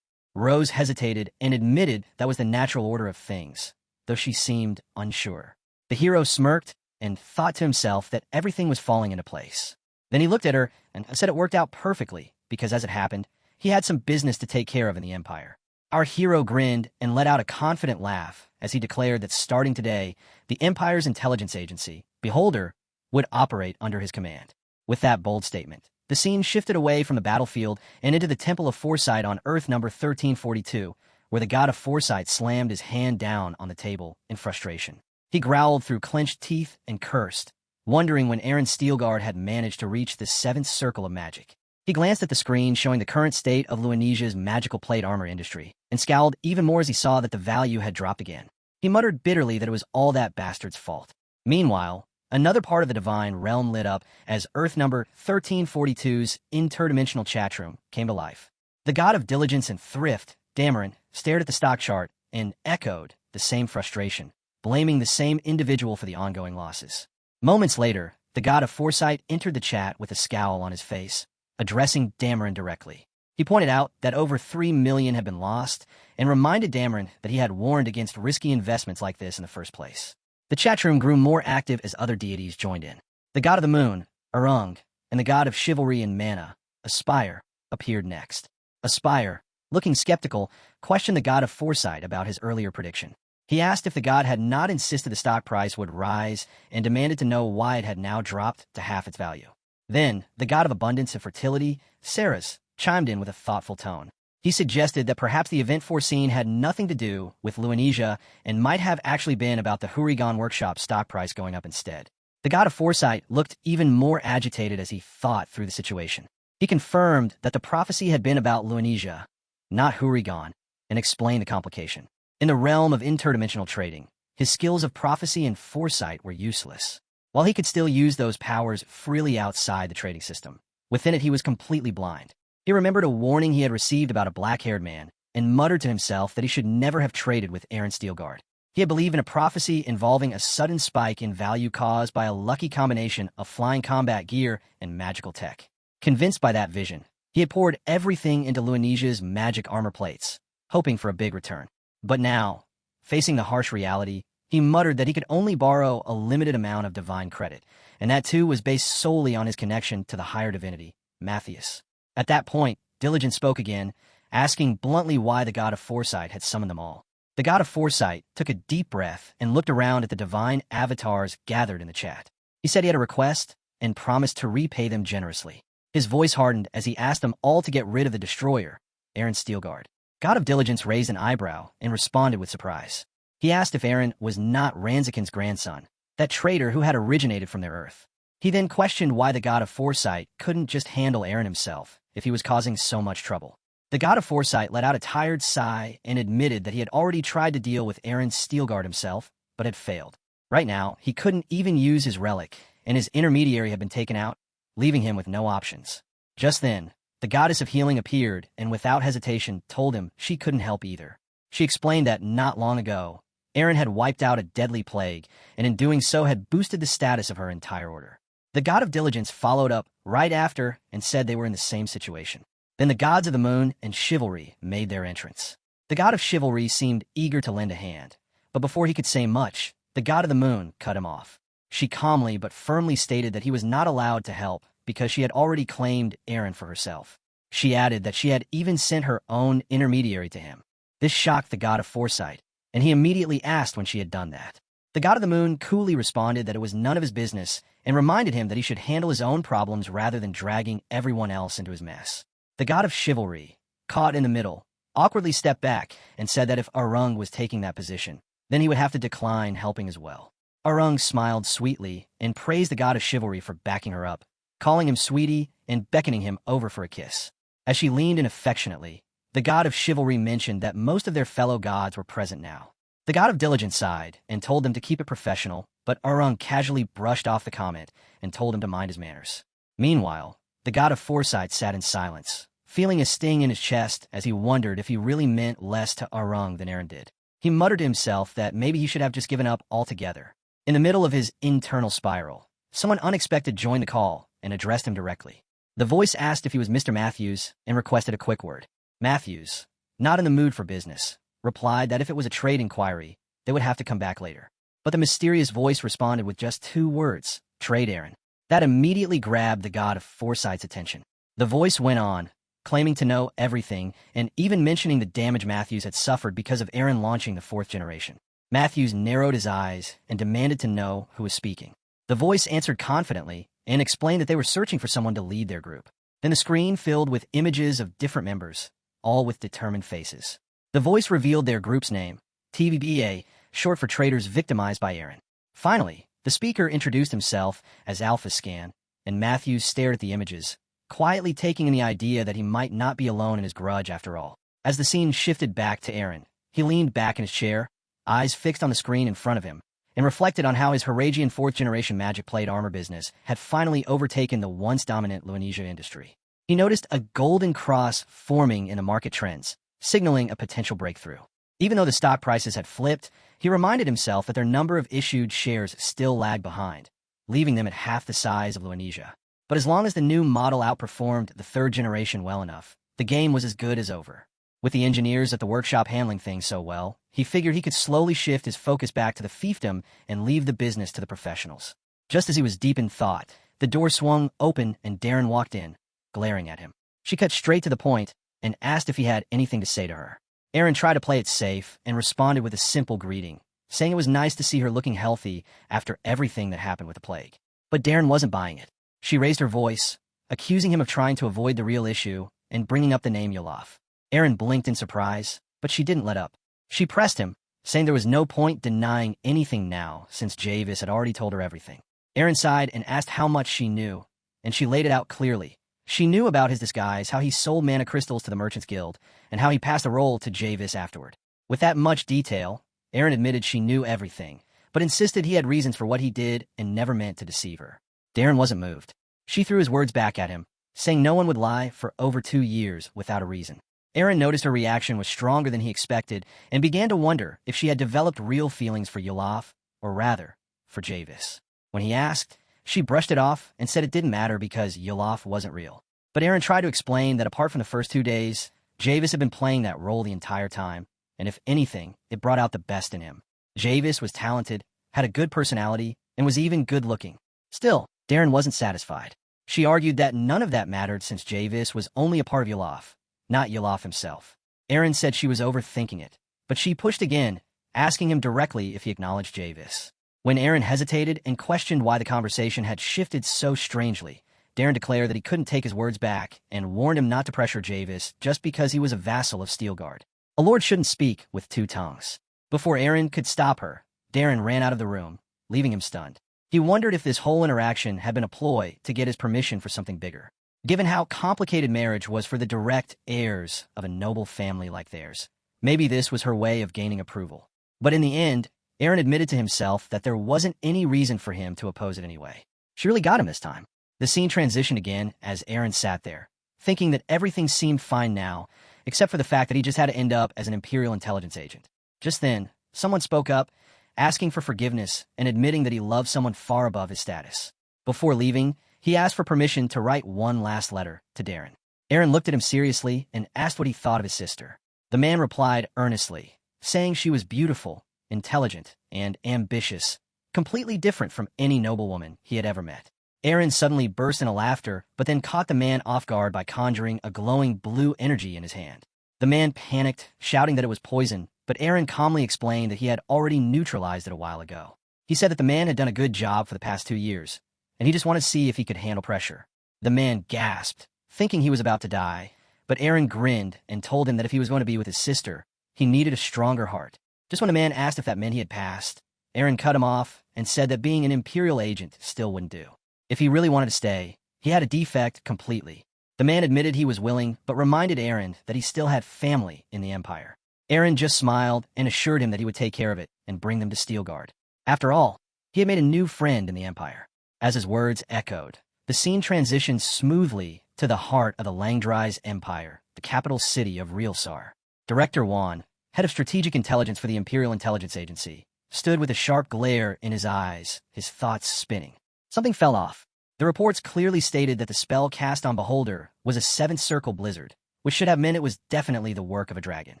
Rose hesitated and admitted that was the natural order of things, though she seemed unsure. The hero smirked and thought to himself that everything was falling into place. Then he looked at her and said it worked out perfectly because, as it happened, he had some business to take care of in the Empire. Our hero grinned and let out a confident laugh as he declared that starting today, the Empire's intelligence agency, Beholder, would operate under his command. With that bold statement, the scene shifted away from the battlefield and into the Temple of Foresight on Earth number 1342, where the god of Foresight slammed his hand down on the table in frustration. He growled through clenched teeth and cursed, wondering when Aaron Steelguard had managed to reach the seventh circle of magic. He glanced at the screen showing the current state of Luanesia's magical plate armor industry, and scowled even more as he saw that the value had dropped again. He muttered bitterly that it was all that bastard's fault. Meanwhile, another part of the divine realm lit up as Earth number 1342's interdimensional chatroom came to life. The god of diligence and thrift, Dameron, stared at the stock chart and echoed the same frustration, blaming the same individual for the ongoing losses. Moments later, the god of foresight entered the chat with a scowl on his face, addressing Dameron directly. He pointed out that over 3 million had been lost and reminded Dameron that he had warned against risky investments like this in the first place. The chatroom grew more active as other deities joined in. The god of the moon, Urung, and the god of chivalry and mana, Aspire, appeared next. Aspire, looking skeptical, questioned the god of foresight about his earlier prediction. He asked if the god had not insisted the stock price would rise and demanded to know why it had now dropped to half its value. Then, the god of abundance and fertility, Ceres, chimed in with a thoughtful tone. He suggested that perhaps the event foreseen had nothing to do with Luanesia and might have actually been about the Hurigan workshop stock price going up instead. The god of foresight looked even more agitated as he thought through the situation. He confirmed that the prophecy had been about Luanesia, not Hurigan, and explained the complication. In the realm of interdimensional trading, his skills of prophecy and foresight were useless. While he could still use those powers freely outside the trading system, within it he was completely blind. He remembered a warning he had received about a black-haired man and muttered to himself that he should never have traded with Aaron Steelguard. He had believed in a prophecy involving a sudden spike in value caused by a lucky combination of flying combat gear and magical tech. Convinced by that vision, he had poured everything into Luanesia's magic armor plates, hoping for a big return. But now, facing the harsh reality, he muttered that he could only borrow a limited amount of divine credit, and that too was based solely on his connection to the higher divinity, Matthias. At that point, Diligence spoke again, asking bluntly why the god of foresight had summoned them all. The god of foresight took a deep breath and looked around at the divine avatars gathered in the chat. He said he had a request and promised to repay them generously. His voice hardened as he asked them all to get rid of the destroyer, Aaron Steelguard. God of Diligence raised an eyebrow and responded with surprise. He asked if Aaron was not Ranzikin's grandson, that traitor who had originated from their Earth. He then questioned why the god of foresight couldn't just handle Aaron himself if he was causing so much trouble. The god of foresight let out a tired sigh and admitted that he had already tried to deal with Aaron Steelguard himself, but had failed. Right now, he couldn't even use his relic, and his intermediary had been taken out, leaving him with no options. Just then, the goddess of healing appeared and without hesitation told him she couldn't help either. She explained that not long ago, Aaron had wiped out a deadly plague, and in doing so had boosted the status of her entire order. The god of diligence followed up right after and said they were in the same situation. Then the gods of the moon and chivalry made their entrance. The god of chivalry seemed eager to lend a hand, but before he could say much, the god of the moon cut him off. She calmly but firmly stated that he was not allowed to help because she had already claimed Aaron for herself. She added that she had even sent her own intermediary to him. This shocked the god of foresight, and he immediately asked when she had done that. The god of the moon coolly responded that it was none of his business and reminded him that he should handle his own problems rather than dragging everyone else into his mess. The god of chivalry, caught in the middle, awkwardly stepped back and said that if Arung was taking that position, then he would have to decline helping as well. Arung smiled sweetly and praised the god of chivalry for backing her up, calling him sweetie and beckoning him over for a kiss. As she leaned in affectionately, the god of chivalry mentioned that most of their fellow gods were present now. The god of diligence sighed and told them to keep it professional, but Arung casually brushed off the comment and told him to mind his manners. Meanwhile, the god of foresight sat in silence, feeling a sting in his chest as he wondered if he really meant less to Arung than Aaron did. He muttered to himself that maybe he should have just given up altogether. In the middle of his internal spiral, someone unexpected joined the call and addressed him directly. The voice asked if he was Mr. Matthews and requested a quick word. Matthews, not in the mood for business, replied that if it was a trade inquiry, they would have to come back later. But the mysterious voice responded with just 2 words, trade Aaron. That immediately grabbed the god of foresight's attention. The voice went on, claiming to know everything and even mentioning the damage Matthews had suffered because of Aaron launching the 4th generation. Matthews narrowed his eyes and demanded to know who was speaking. The voice answered confidently and explained that they were searching for someone to lead their group. Then the screen filled with images of different members, all with determined faces. The voice revealed their group's name, TVBA, short for Traders Victimized by Aaron. Finally, the speaker introduced himself as Alpha Scan, and Matthews stared at the images, quietly taking in the idea that he might not be alone in his grudge after all. As the scene shifted back to Aaron, he leaned back in his chair, eyes fixed on the screen in front of him, and reflected on how his Haragian 4th generation magic plate armor business had finally overtaken the once dominant Luanesia industry. He noticed a golden cross forming in the market trends, signaling a potential breakthrough. Even though the stock prices had flipped, he reminded himself that their number of issued shares still lagged behind, leaving them at half the size of Luanesia. But as long as the new model outperformed the 3rd generation well enough, the game was as good as over. With the engineers at the workshop handling things so well, he figured he could slowly shift his focus back to the fiefdom and leave the business to the professionals. Just as he was deep in thought, the door swung open and Darren walked in, glaring at him. She cut straight to the point and asked if he had anything to say to her. Aaron tried to play it safe and responded with a simple greeting, saying it was nice to see her looking healthy after everything that happened with the plague. But Darren wasn't buying it. She raised her voice, accusing him of trying to avoid the real issue and bringing up the name Yolaf. Aaron blinked in surprise, but she didn't let up. She pressed him, saying there was no point denying anything now since Javis had already told her everything. Aaron sighed and asked how much she knew, and she laid it out clearly. She knew about his disguise, how he sold mana crystals to the Merchants Guild, and how he passed the role to Javis afterward. With that much detail, Aaron admitted she knew everything, but insisted he had reasons for what he did and never meant to deceive her. Darren wasn't moved. She threw his words back at him, saying no one would lie for over 2 years without a reason. Aaron noticed her reaction was stronger than he expected and began to wonder if she had developed real feelings for Yolaf, or rather, for Javis. When he asked, she brushed it off and said it didn't matter because Yolaf wasn't real. But Aaron tried to explain that apart from the first 2 days, Javis had been playing that role the entire time, and if anything, it brought out the best in him. Javis was talented, had a good personality, and was even good-looking. Still, Darren wasn't satisfied. She argued that none of that mattered since Javis was only a part of Yolaf, not Yolaf himself. Aaron said she was overthinking it, but she pushed again, asking him directly if he acknowledged Javis. When Aaron hesitated and questioned why the conversation had shifted so strangely, Darren declared that he couldn't take his words back and warned him not to pressure Javis just because he was a vassal of Steelguard. A lord shouldn't speak with 2 tongues. Before Aaron could stop her, Darren ran out of the room, leaving him stunned. He wondered if this whole interaction had been a ploy to get his permission for something bigger. Given how complicated marriage was for the direct heirs of a noble family like theirs, maybe this was her way of gaining approval. But in the end, Aaron admitted to himself that there wasn't any reason for him to oppose it anyway. She really got him this time. The scene transitioned again as Aaron sat there, thinking that everything seemed fine now, except for the fact that he just had to end up as an Imperial intelligence agent. Just then, someone spoke up, asking for forgiveness and admitting that he loved someone far above his status. Before leaving, he asked for permission to write one last letter to Darren. Aaron looked at him seriously and asked what he thought of his sister. The man replied earnestly, saying she was beautiful, intelligent, and ambitious, completely different from any noblewoman he had ever met. Aaron suddenly burst into laughter, but then caught the man off guard by conjuring a glowing blue energy in his hand. The man panicked, shouting that it was poison, but Aaron calmly explained that he had already neutralized it a while ago. He said that the man had done a good job for the past 2 years, and he just wanted to see if he could handle pressure. The man gasped, thinking he was about to die, but Aaron grinned and told him that if he was going to be with his sister, he needed a stronger heart. Just when the man asked if that meant he had passed, Aaron cut him off and said that being an Imperial agent still wouldn't do. If he really wanted to stay, he had a defect completely. The man admitted he was willing, but reminded Aaron that he still had family in the Empire. Aaron just smiled and assured him that he would take care of it and bring them to Steelguard. After all, he had made a new friend in the Empire. As his words echoed, the scene transitioned smoothly to the heart of the Langdry's Empire, the capital city of Realsar. Director Juan, head of strategic intelligence for the Imperial Intelligence Agency, stood with a sharp glare in his eyes, his thoughts spinning. Something fell off. The reports clearly stated that the spell cast on Beholder was a seventh circle blizzard, which should have meant it was definitely the work of a dragon.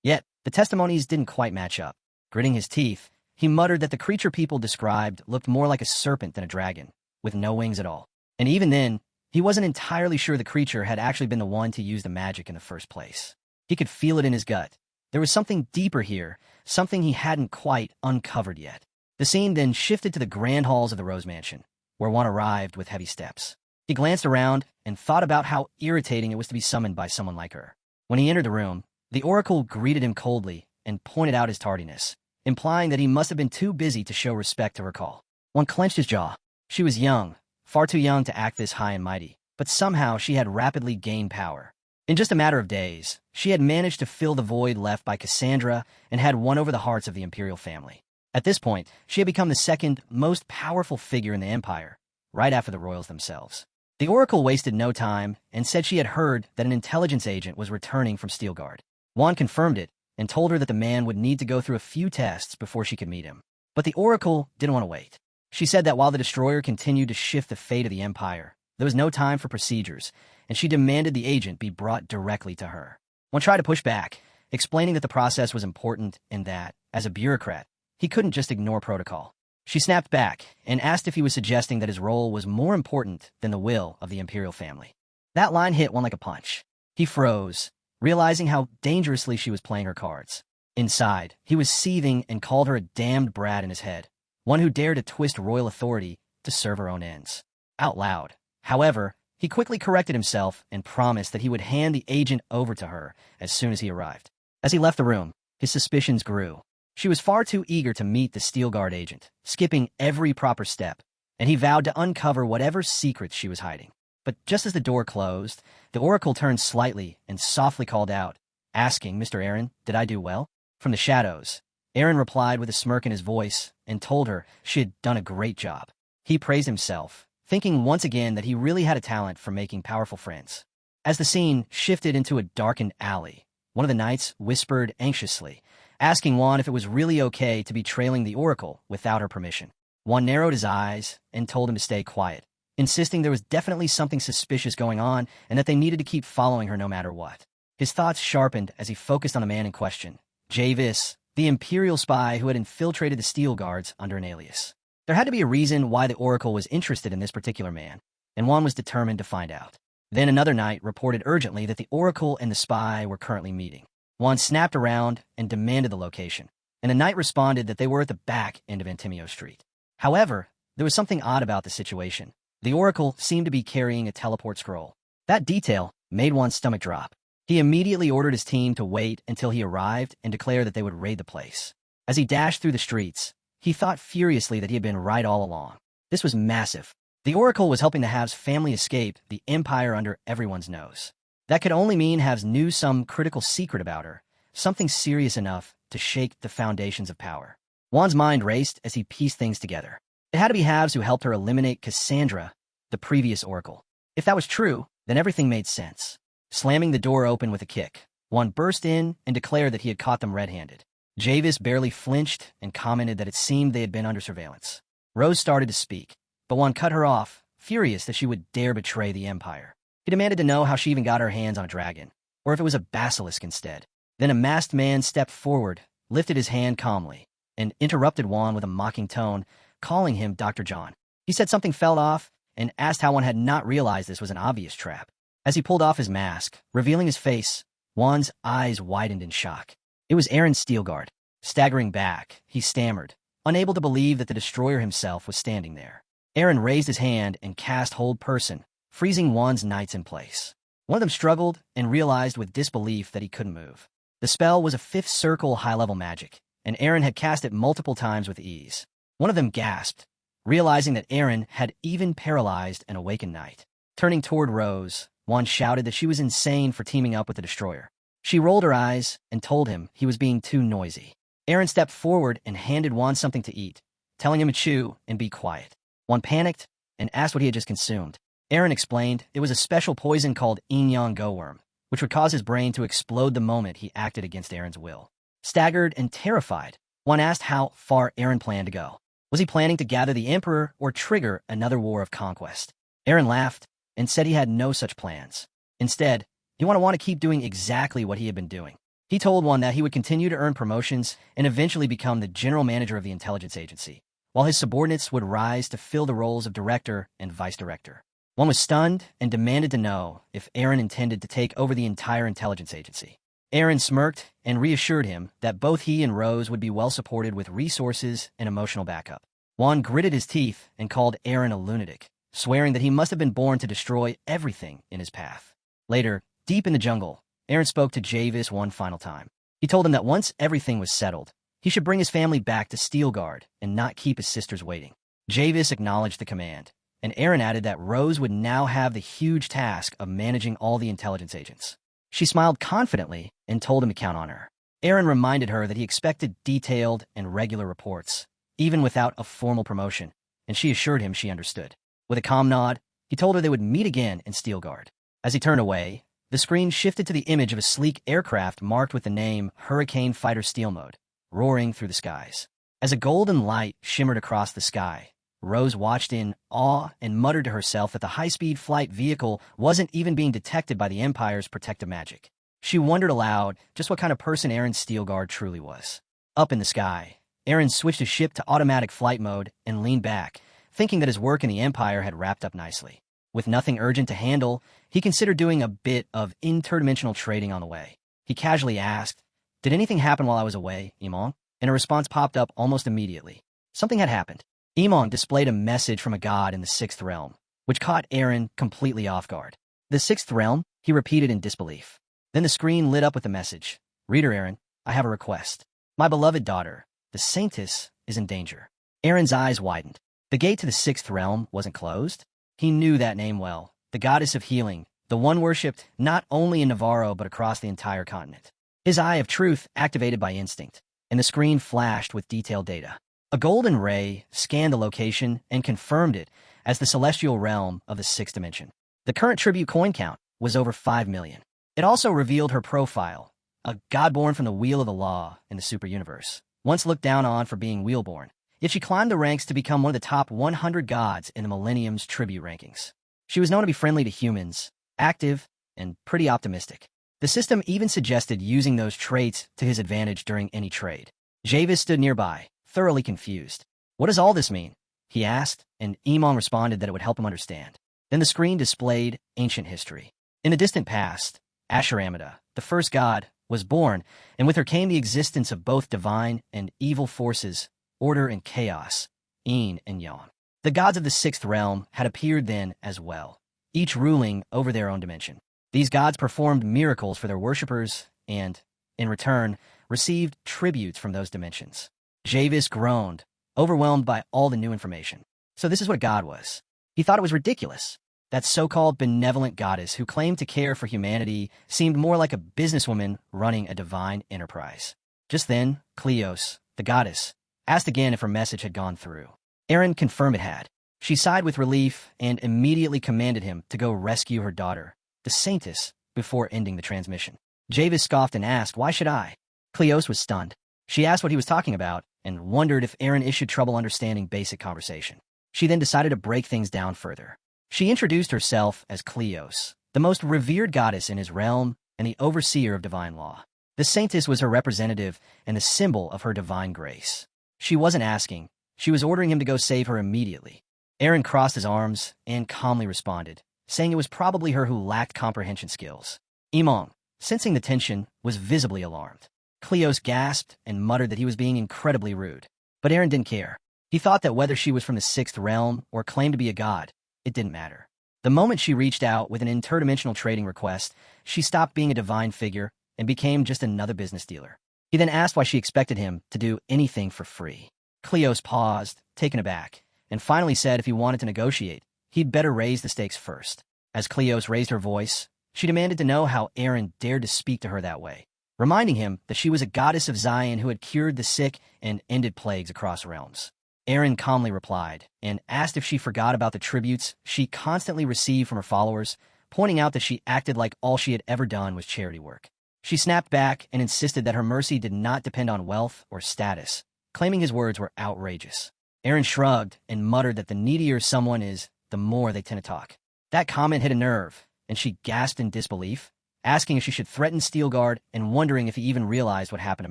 Yet, the testimonies didn't quite match up. Gritting his teeth, he muttered that the creature people described looked more like a serpent than a dragon, with no wings at all. And even then, he wasn't entirely sure the creature had actually been the one to use the magic in the first place. He could feel it in his gut. There was something deeper here, something he hadn't quite uncovered yet. The scene then shifted to the grand halls of the Rose Mansion, where Juan arrived with heavy steps. He glanced around and thought about how irritating it was to be summoned by someone like her. When he entered the room, the Oracle greeted him coldly and pointed out his tardiness, implying that he must have been too busy to show respect to her call. Juan clenched his jaw. She was young, far too young to act this high and mighty, but somehow she had rapidly gained power. In just a matter of days, she had managed to fill the void left by Cassandra and had won over the hearts of the Imperial family. At this point, she had become the second most powerful figure in the Empire, right after the royals themselves. The Oracle wasted no time and said she had heard that an intelligence agent was returning from Steelguard. Juan confirmed it and told her that the man would need to go through a few tests before she could meet him. But the Oracle didn't want to wait. She said that while the Destroyer continued to shift the fate of the Empire, there was no time for procedures, and she demanded the agent be brought directly to her. Juan tried to push back, explaining that the process was important and that, as a bureaucrat, he couldn't just ignore protocol. She snapped back and asked if he was suggesting that his role was more important than the will of the Imperial family. That line hit Juan like a punch. He froze, realizing how dangerously she was playing her cards. Inside, he was seething and called her a damned brat in his head, one who dared to twist royal authority to serve her own ends. Out loud. However, he quickly corrected himself and promised that he would hand the agent over to her as soon as he arrived. As he left the room, his suspicions grew. She was far too eager to meet the Steelguard agent, skipping every proper step, and he vowed to uncover whatever secrets she was hiding. But just as the door closed, the Oracle turned slightly and softly called out, asking, "Mr. Aaron, did I do well?" From the shadows, Aaron replied with a smirk in his voice and told her she had done a great job. He praised himself, thinking once again that he really had a talent for making powerful friends. As the scene shifted into a darkened alley, one of the knights whispered anxiously, asking Juan if it was really okay to be trailing the Oracle without her permission. Juan narrowed his eyes and told him to stay quiet, insisting there was definitely something suspicious going on and that they needed to keep following her no matter what. His thoughts sharpened as he focused on the man in question, Javis, the Imperial spy who had infiltrated the Steel Guards under an alias. There had to be a reason why the Oracle was interested in this particular man, and Juan was determined to find out. Then another knight reported urgently that the Oracle and the spy were currently meeting. Juan snapped around and demanded the location, and the knight responded that they were at the back end of Antimio Street. However, there was something odd about the situation. The Oracle seemed to be carrying a teleport scroll. That detail made Juan's stomach drop. He immediately ordered his team to wait until he arrived and declare that they would raid the place. As he dashed through the streets, he thought furiously that he had been right all along. This was massive. The Oracle was helping the Have's family escape the Empire under everyone's nose. That could only mean Haves knew some critical secret about her, something serious enough to shake the foundations of power. Juan's mind raced as he pieced things together. It had to be Haves who helped her eliminate Cassandra, the previous Oracle. If that was true, then everything made sense. Slamming the door open with a kick, Juan burst in and declared that he had caught them red-handed. Javis barely flinched and commented that it seemed they had been under surveillance. Rose started to speak, but Juan cut her off, furious that she would dare betray the Empire. He demanded to know how she even got her hands on a dragon, or if it was a basilisk instead. Then a masked man stepped forward, lifted his hand calmly, and interrupted Juan with a mocking tone, calling him Dr. John. He said something fell off and asked how Juan had not realized this was an obvious trap. As he pulled off his mask, revealing his face, Juan's eyes widened in shock. It was Aaron Steelguard. Staggering back, he stammered, unable to believe that the destroyer himself was standing there. Aaron raised his hand and cast Hold Person, freezing Juan's knights in place. One of them struggled and realized with disbelief that he couldn't move. The spell was a fifth circle high-level magic, and Aaron had cast it multiple times with ease. One of them gasped, realizing that Aaron had even paralyzed an awakened knight. Turning toward Rose, Juan shouted that she was insane for teaming up with the destroyer. She rolled her eyes and told him he was being too noisy. Aaron stepped forward and handed Juan something to eat, telling him to chew and be quiet. Juan panicked and asked what he had just consumed. Aaron explained it was a special poison called Yin-Yang Go-Worm, which would cause his brain to explode the moment he acted against Aaron's will. Staggered and terrified, Juan asked how far Aaron planned to go. Was he planning to gather the Emperor or trigger another war of conquest? Aaron laughed and said he had no such plans. Instead, he would want to keep doing exactly what he had been doing. He told Juan that he would continue to earn promotions and eventually become the general manager of the intelligence agency, while his subordinates would rise to fill the roles of director and vice director. Juan was stunned and demanded to know if Aaron intended to take over the entire intelligence agency. Aaron smirked and reassured him that both he and Rose would be well supported with resources and emotional backup. Juan gritted his teeth and called Aaron a lunatic, swearing that he must have been born to destroy everything in his path. Later, deep in the jungle, Aaron spoke to Javis one final time. He told him that once everything was settled, he should bring his family back to Steelguard and not keep his sisters waiting. Javis acknowledged the command, and Aaron added that Rose would now have the huge task of managing all the intelligence agents. She smiled confidently and told him to count on her. Aaron reminded her that he expected detailed and regular reports, even without a formal promotion, and she assured him she understood. With a calm nod, he told her they would meet again in Steelguard. As he turned away, the screen shifted to the image of a sleek aircraft marked with the name Hurricane Fighter Steel Mode, roaring through the skies. As a golden light shimmered across the sky, Rose watched in awe and muttered to herself that the high-speed flight vehicle wasn't even being detected by the Empire's protective magic. She wondered aloud just what kind of person Aaron Steelguard truly was. Up in the sky, Aaron switched his ship to automatic flight mode and leaned back, thinking that his work in the Empire had wrapped up nicely. With nothing urgent to handle, he considered doing a bit of interdimensional trading on the way. He casually asked, "Did anything happen while I was away, Imong?" And a response popped up almost immediately. Something had happened. Imong displayed a message from a god in the sixth realm, which caught Aaron completely off guard. "The sixth realm?" he repeated in disbelief. Then the screen lit up with the message. "Reader Aaron, I have a request. My beloved daughter, the Saintess, is in danger." Aaron's eyes widened. The gate to the sixth realm wasn't closed. He knew that name well, the goddess of healing, the one worshipped not only in Navarro but across the entire continent. His eye of truth activated by instinct, and the screen flashed with detailed data. A golden ray scanned the location and confirmed it as the celestial realm of the sixth dimension. The current tribute coin count was over 5 million. It also revealed her profile, a god born from the wheel of the law in the super universe, once looked down on for being wheelborn. Yet she climbed the ranks to become one of the top 100 gods in the Millennium's tribute rankings. She was known to be friendly to humans, active, and pretty optimistic. The system even suggested using those traits to his advantage during any trade. Javis stood nearby, thoroughly confused. "What does all this mean?" he asked, and Imong responded that it would help him understand. Then the screen displayed ancient history. In the distant past, Asheramida, the first god, was born, and with her came the existence of both divine and evil forces, order and chaos, yin and yang. The gods of the sixth realm had appeared then as well, each ruling over their own dimension. These gods performed miracles for their worshippers and, in return, received tributes from those dimensions. Javis groaned, overwhelmed by all the new information. So this is what God was. He thought it was ridiculous. That so-called benevolent goddess who claimed to care for humanity seemed more like a businesswoman running a divine enterprise. Just then, Cleos, the goddess, asked again if her message had gone through. Aaron confirmed it had. She sighed with relief and immediately commanded him to go rescue her daughter, the Saintess, before ending the transmission. Javis scoffed and asked, "Why should I?" Cleos was stunned. She asked what he was talking about and wondered if Aaron issued trouble understanding basic conversation. She then decided to break things down further. She introduced herself as Cleos, the most revered goddess in his realm and the overseer of divine law. The Saintess was her representative and the symbol of her divine grace. She wasn't asking. She was ordering him to go save her immediately. Aaron crossed his arms and calmly responded, saying it was probably her who lacked comprehension skills. Imong, sensing the tension, was visibly alarmed. Cleos gasped and muttered that he was being incredibly rude. But Aaron didn't care. He thought that whether she was from the sixth realm or claimed to be a god, it didn't matter. The moment she reached out with an interdimensional trading request, she stopped being a divine figure and became just another business dealer. He then asked why she expected him to do anything for free. Cleos paused, taken aback, and finally said if he wanted to negotiate, he'd better raise the stakes first. As Cleos raised her voice, she demanded to know how Aaron dared to speak to her that way, reminding him that she was a goddess of Zion who had cured the sick and ended plagues across realms. Aaron calmly replied and asked if she forgot about the tributes she constantly received from her followers, pointing out that she acted like all she had ever done was charity work. She snapped back and insisted that her mercy did not depend on wealth or status, claiming his words were outrageous. Aaron shrugged and muttered that the needier someone is, the more they tend to talk. That comment hit a nerve, and she gasped in disbelief, asking if she should threaten Steelguard and wondering if he even realized what happened to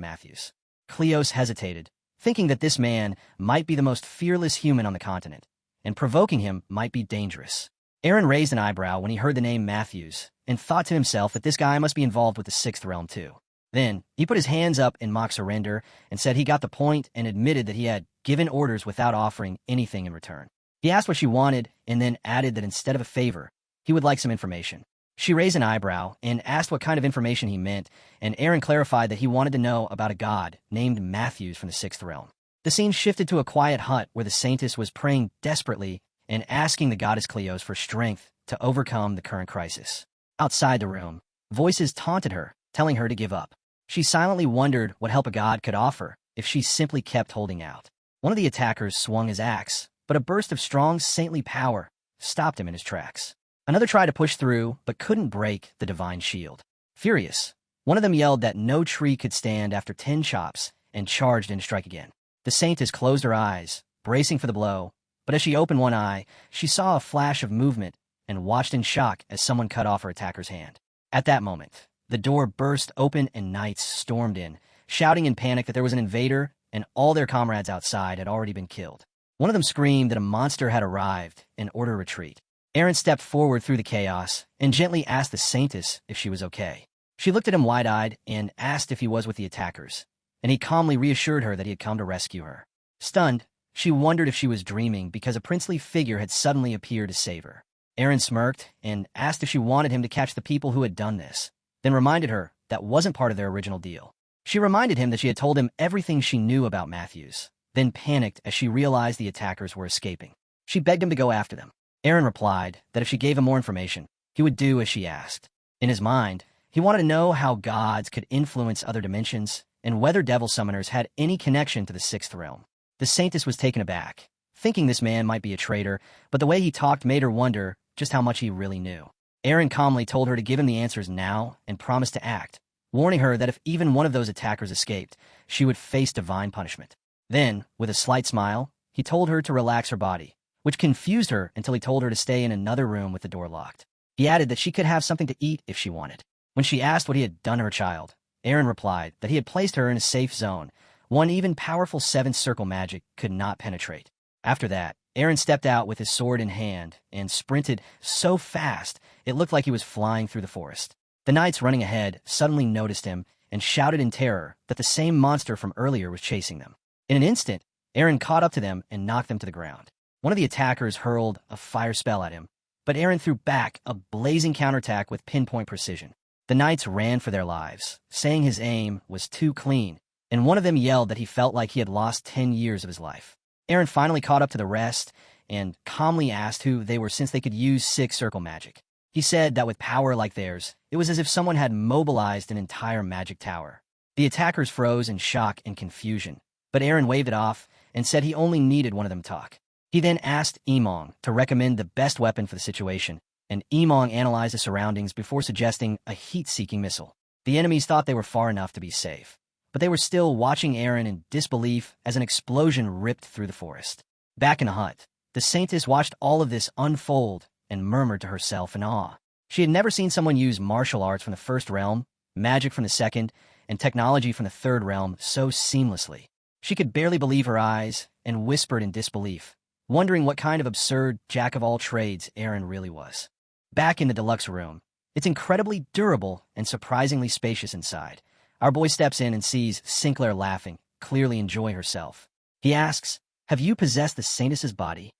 Matthews. Cleos hesitated, thinking that this man might be the most fearless human on the continent, and provoking him might be dangerous. Aaron raised an eyebrow when he heard the name Matthews, and thought to himself that this guy must be involved with the sixth realm too. Then, he put his hands up in mock surrender and said he got the point and admitted that he had given orders without offering anything in return. He asked what she wanted and then added that instead of a favor, he would like some information. She raised an eyebrow and asked what kind of information he meant, and Aaron clarified that he wanted to know about a god named Matthews from the sixth realm. The scene shifted to a quiet hut where the saintess was praying desperately and asking the goddess Cleos for strength to overcome the current crisis. Outside the room, voices taunted her, telling her to give up. She silently wondered what help a god could offer if she simply kept holding out. One of the attackers swung his axe, but a burst of strong saintly power stopped him in his tracks. Another tried to push through, but couldn't break the divine shield. Furious, one of them yelled that no tree could stand after 10 chops and charged in to strike again. The saintess closed her eyes, bracing for the blow, but as she opened one eye, she saw a flash of movement and watched in shock as someone cut off her attacker's hand. At that moment, the door burst open and knights stormed in, shouting in panic that there was an invader and all their comrades outside had already been killed. One of them screamed that a monster had arrived and ordered retreat. Aaron stepped forward through the chaos and gently asked the saintess if she was okay. She looked at him wide-eyed and asked if he was with the attackers, and he calmly reassured her that he had come to rescue her. Stunned, she wondered if she was dreaming because a princely figure had suddenly appeared to save her. Aaron smirked and asked if she wanted him to catch the people who had done this, then reminded her that wasn't part of their original deal. She reminded him that she had told him everything she knew about Matthews, then panicked as she realized the attackers were escaping. She begged him to go after them. Aaron replied that if she gave him more information, he would do as she asked. In his mind, he wanted to know how gods could influence other dimensions and whether devil summoners had any connection to the sixth realm. The saintess was taken aback, thinking this man might be a traitor, but the way he talked made her wonder just how much he really knew. Aaron calmly told her to give him the answers now and promised to act, warning her that if even one of those attackers escaped, she would face divine punishment. Then, with a slight smile, he told her to relax her body, which confused her until he told her to stay in another room with the door locked. He added that she could have something to eat if she wanted. When she asked what he had done to her child, Aaron replied that he had placed her in a safe zone, one even powerful seventh circle magic could not penetrate. After that, Aaron stepped out with his sword in hand and sprinted so fast it looked like he was flying through the forest. The knights running ahead suddenly noticed him and shouted in terror that the same monster from earlier was chasing them. In an instant, Aaron caught up to them and knocked them to the ground. One of the attackers hurled a fire spell at him, but Aaron threw back a blazing counterattack with pinpoint precision. The knights ran for their lives, saying his aim was too clean, and one of them yelled that he felt like he had lost 10 years of his life. Aaron finally caught up to the rest and calmly asked who they were since they could use sixth circle magic. He said that with power like theirs, it was as if someone had mobilized an entire magic tower. The attackers froze in shock and confusion, but Aaron waved it off and said he only needed one of them to talk. He then asked Emong to recommend the best weapon for the situation, and Emong analyzed the surroundings before suggesting a heat-seeking missile. The enemies thought they were far enough to be safe, but they were still watching Aaron in disbelief as an explosion ripped through the forest. Back in the hut, the saintess watched all of this unfold and murmured to herself in awe. She had never seen someone use martial arts from the first realm, magic from the second, and technology from the third realm so seamlessly. She could barely believe her eyes and whispered in disbelief, wondering what kind of absurd jack-of-all-trades Aaron really was. Back in the deluxe room, it's incredibly durable and surprisingly spacious inside. Our boy steps in and sees Sinclair laughing, clearly enjoying herself. He asks, have you possessed the saintess's body?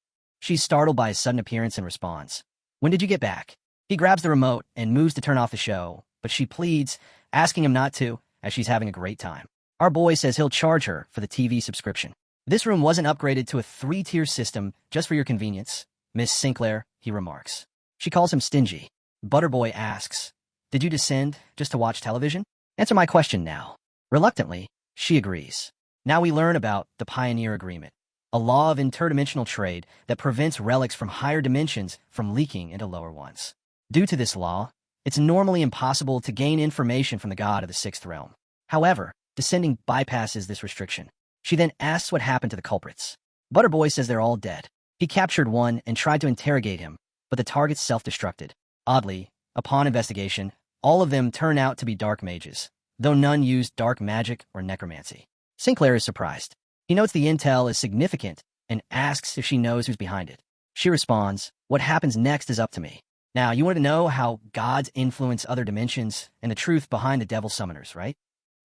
She's startled by his sudden appearance and responds, when did you get back? He grabs the remote and moves to turn off the show, but she pleads, asking him not to, as she's having a great time. Our boy says he'll charge her for the TV subscription. This room wasn't upgraded to a 3-tier system just for your convenience, Miss Sinclair, he remarks. She calls him stingy. Butterboy asks, did you descend just to watch television? Answer my question now. Reluctantly, she agrees. Now we learn about the Pioneer Agreement, a law of interdimensional trade that prevents relics from higher dimensions from leaking into lower ones. Due to this law, it's normally impossible to gain information from the god of the sixth realm. However, descending bypasses this restriction. She then asks what happened to the culprits. Butterboy says they're all dead. He captured one and tried to interrogate him, but the targets self-destructed. Oddly, upon investigation, all of them turn out to be dark mages, though none used dark magic or necromancy. Sinclair is surprised. He notes the intel is significant and asks if she knows who's behind it. She responds, what happens next is up to me. Now, you want to know how gods influence other dimensions and the truth behind the devil summoners, right?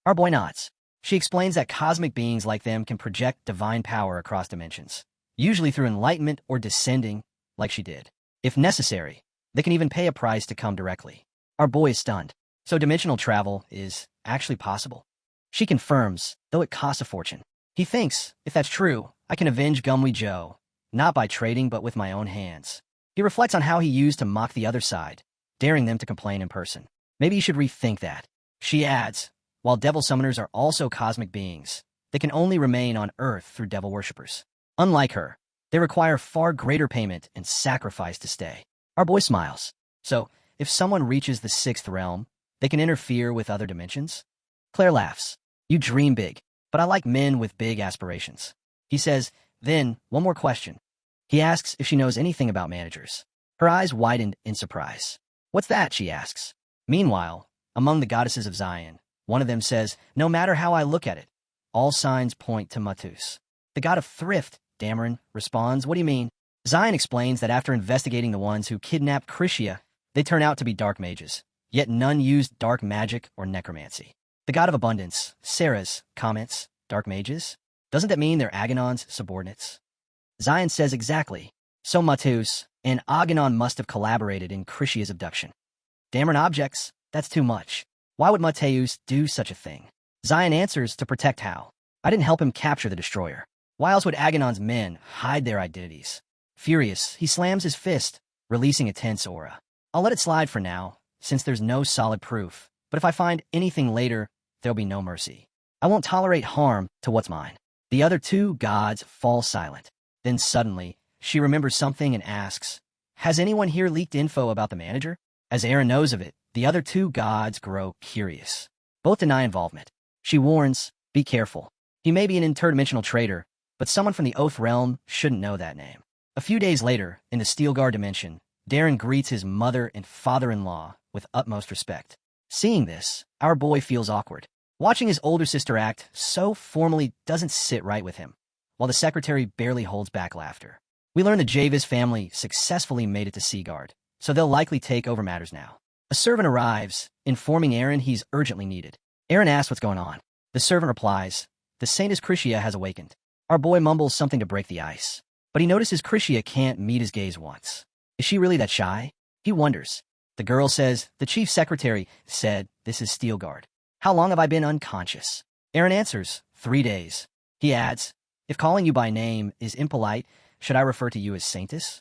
Our boy nods. She explains that cosmic beings like them can project divine power across dimensions, usually through enlightenment or descending, like she did. If necessary, they can even pay a price to come directly. Our boy is stunned. So dimensional travel is actually possible. She confirms, though it costs a fortune. He thinks, if that's true, I can avenge Gumwee Joe, not by trading but with my own hands. He reflects on how he used to mock the other side, daring them to complain in person. Maybe you should rethink that. She adds, while devil summoners are also cosmic beings, they can only remain on Earth through devil worshippers. Unlike her, they require far greater payment and sacrifice to stay. Our boy smiles. So, if someone reaches the sixth realm, they can interfere with other dimensions? Claire laughs. You dream big, but I like men with big aspirations. He says, then, one more question. He asks if she knows anything about managers. Her eyes widened in surprise. What's that, she asks. Meanwhile, among the goddesses of Zion, one of them says, no matter how I look at it, all signs point to Matus. The god of thrift, Dameron, responds, what do you mean? Zion explains that after investigating the ones who kidnapped Chryssia, they turn out to be dark mages, yet none used dark magic or necromancy. The god of abundance, Sarah's, comments, dark mages? Doesn't that mean they're Agonon's subordinates? Zion says exactly. So Matus and Agonon must have collaborated in Chryssia's abduction. Dameron objects, that's too much. Why would Mateus do such a thing? Zion answers to protect Hal. I didn't help him capture the destroyer. Why else would Agonon's men hide their identities? Furious, he slams his fist, releasing a tense aura. I'll let it slide for now, since there's no solid proof, but if I find anything later, there'll be no mercy. I won't tolerate harm to what's mine. The other two gods fall silent. Then suddenly, she remembers something and asks, has anyone here leaked info about the manager? As Aaron knows of it, the other two gods grow curious. Both deny involvement. She warns, be careful. He may be an interdimensional traitor, but someone from the Oath Realm shouldn't know that name. A few days later, in the Steelguard dimension, Darren greets his mother and father-in-law with utmost respect. Seeing this, our boy feels awkward. Watching his older sister act so formally doesn't sit right with him, while the secretary barely holds back laughter. We learn the Javis family successfully made it to Seaguard, so they'll likely take over matters now. A servant arrives, informing Aaron he's urgently needed. Aaron asks what's going on. The servant replies, the Saintess Chryssia has awakened. Our boy mumbles something to break the ice, but he notices Chryssia can't meet his gaze once. Is she really that shy? He wonders. The girl says, the chief secretary said, this is Steelguard. How long have I been unconscious? Aaron answers, 3 days. He adds, if calling you by name is impolite, should I refer to you as Saintess?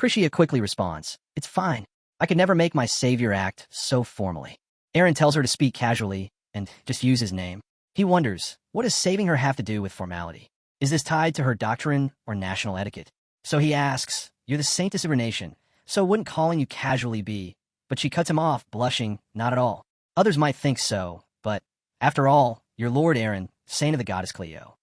Chryssia quickly responds, it's fine. I could never make my savior act so formally. Aaron tells her to speak casually and just use his name. He wonders, what does saving her have to do with formality? Is this tied to her doctrine or national etiquette? So he asks, you're the Saintess of her nation, so wouldn't calling you casually be? But she cuts him off, blushing, not at all. Others might think so, but after all, you're Lord Aaron, saint of the goddess Cleo.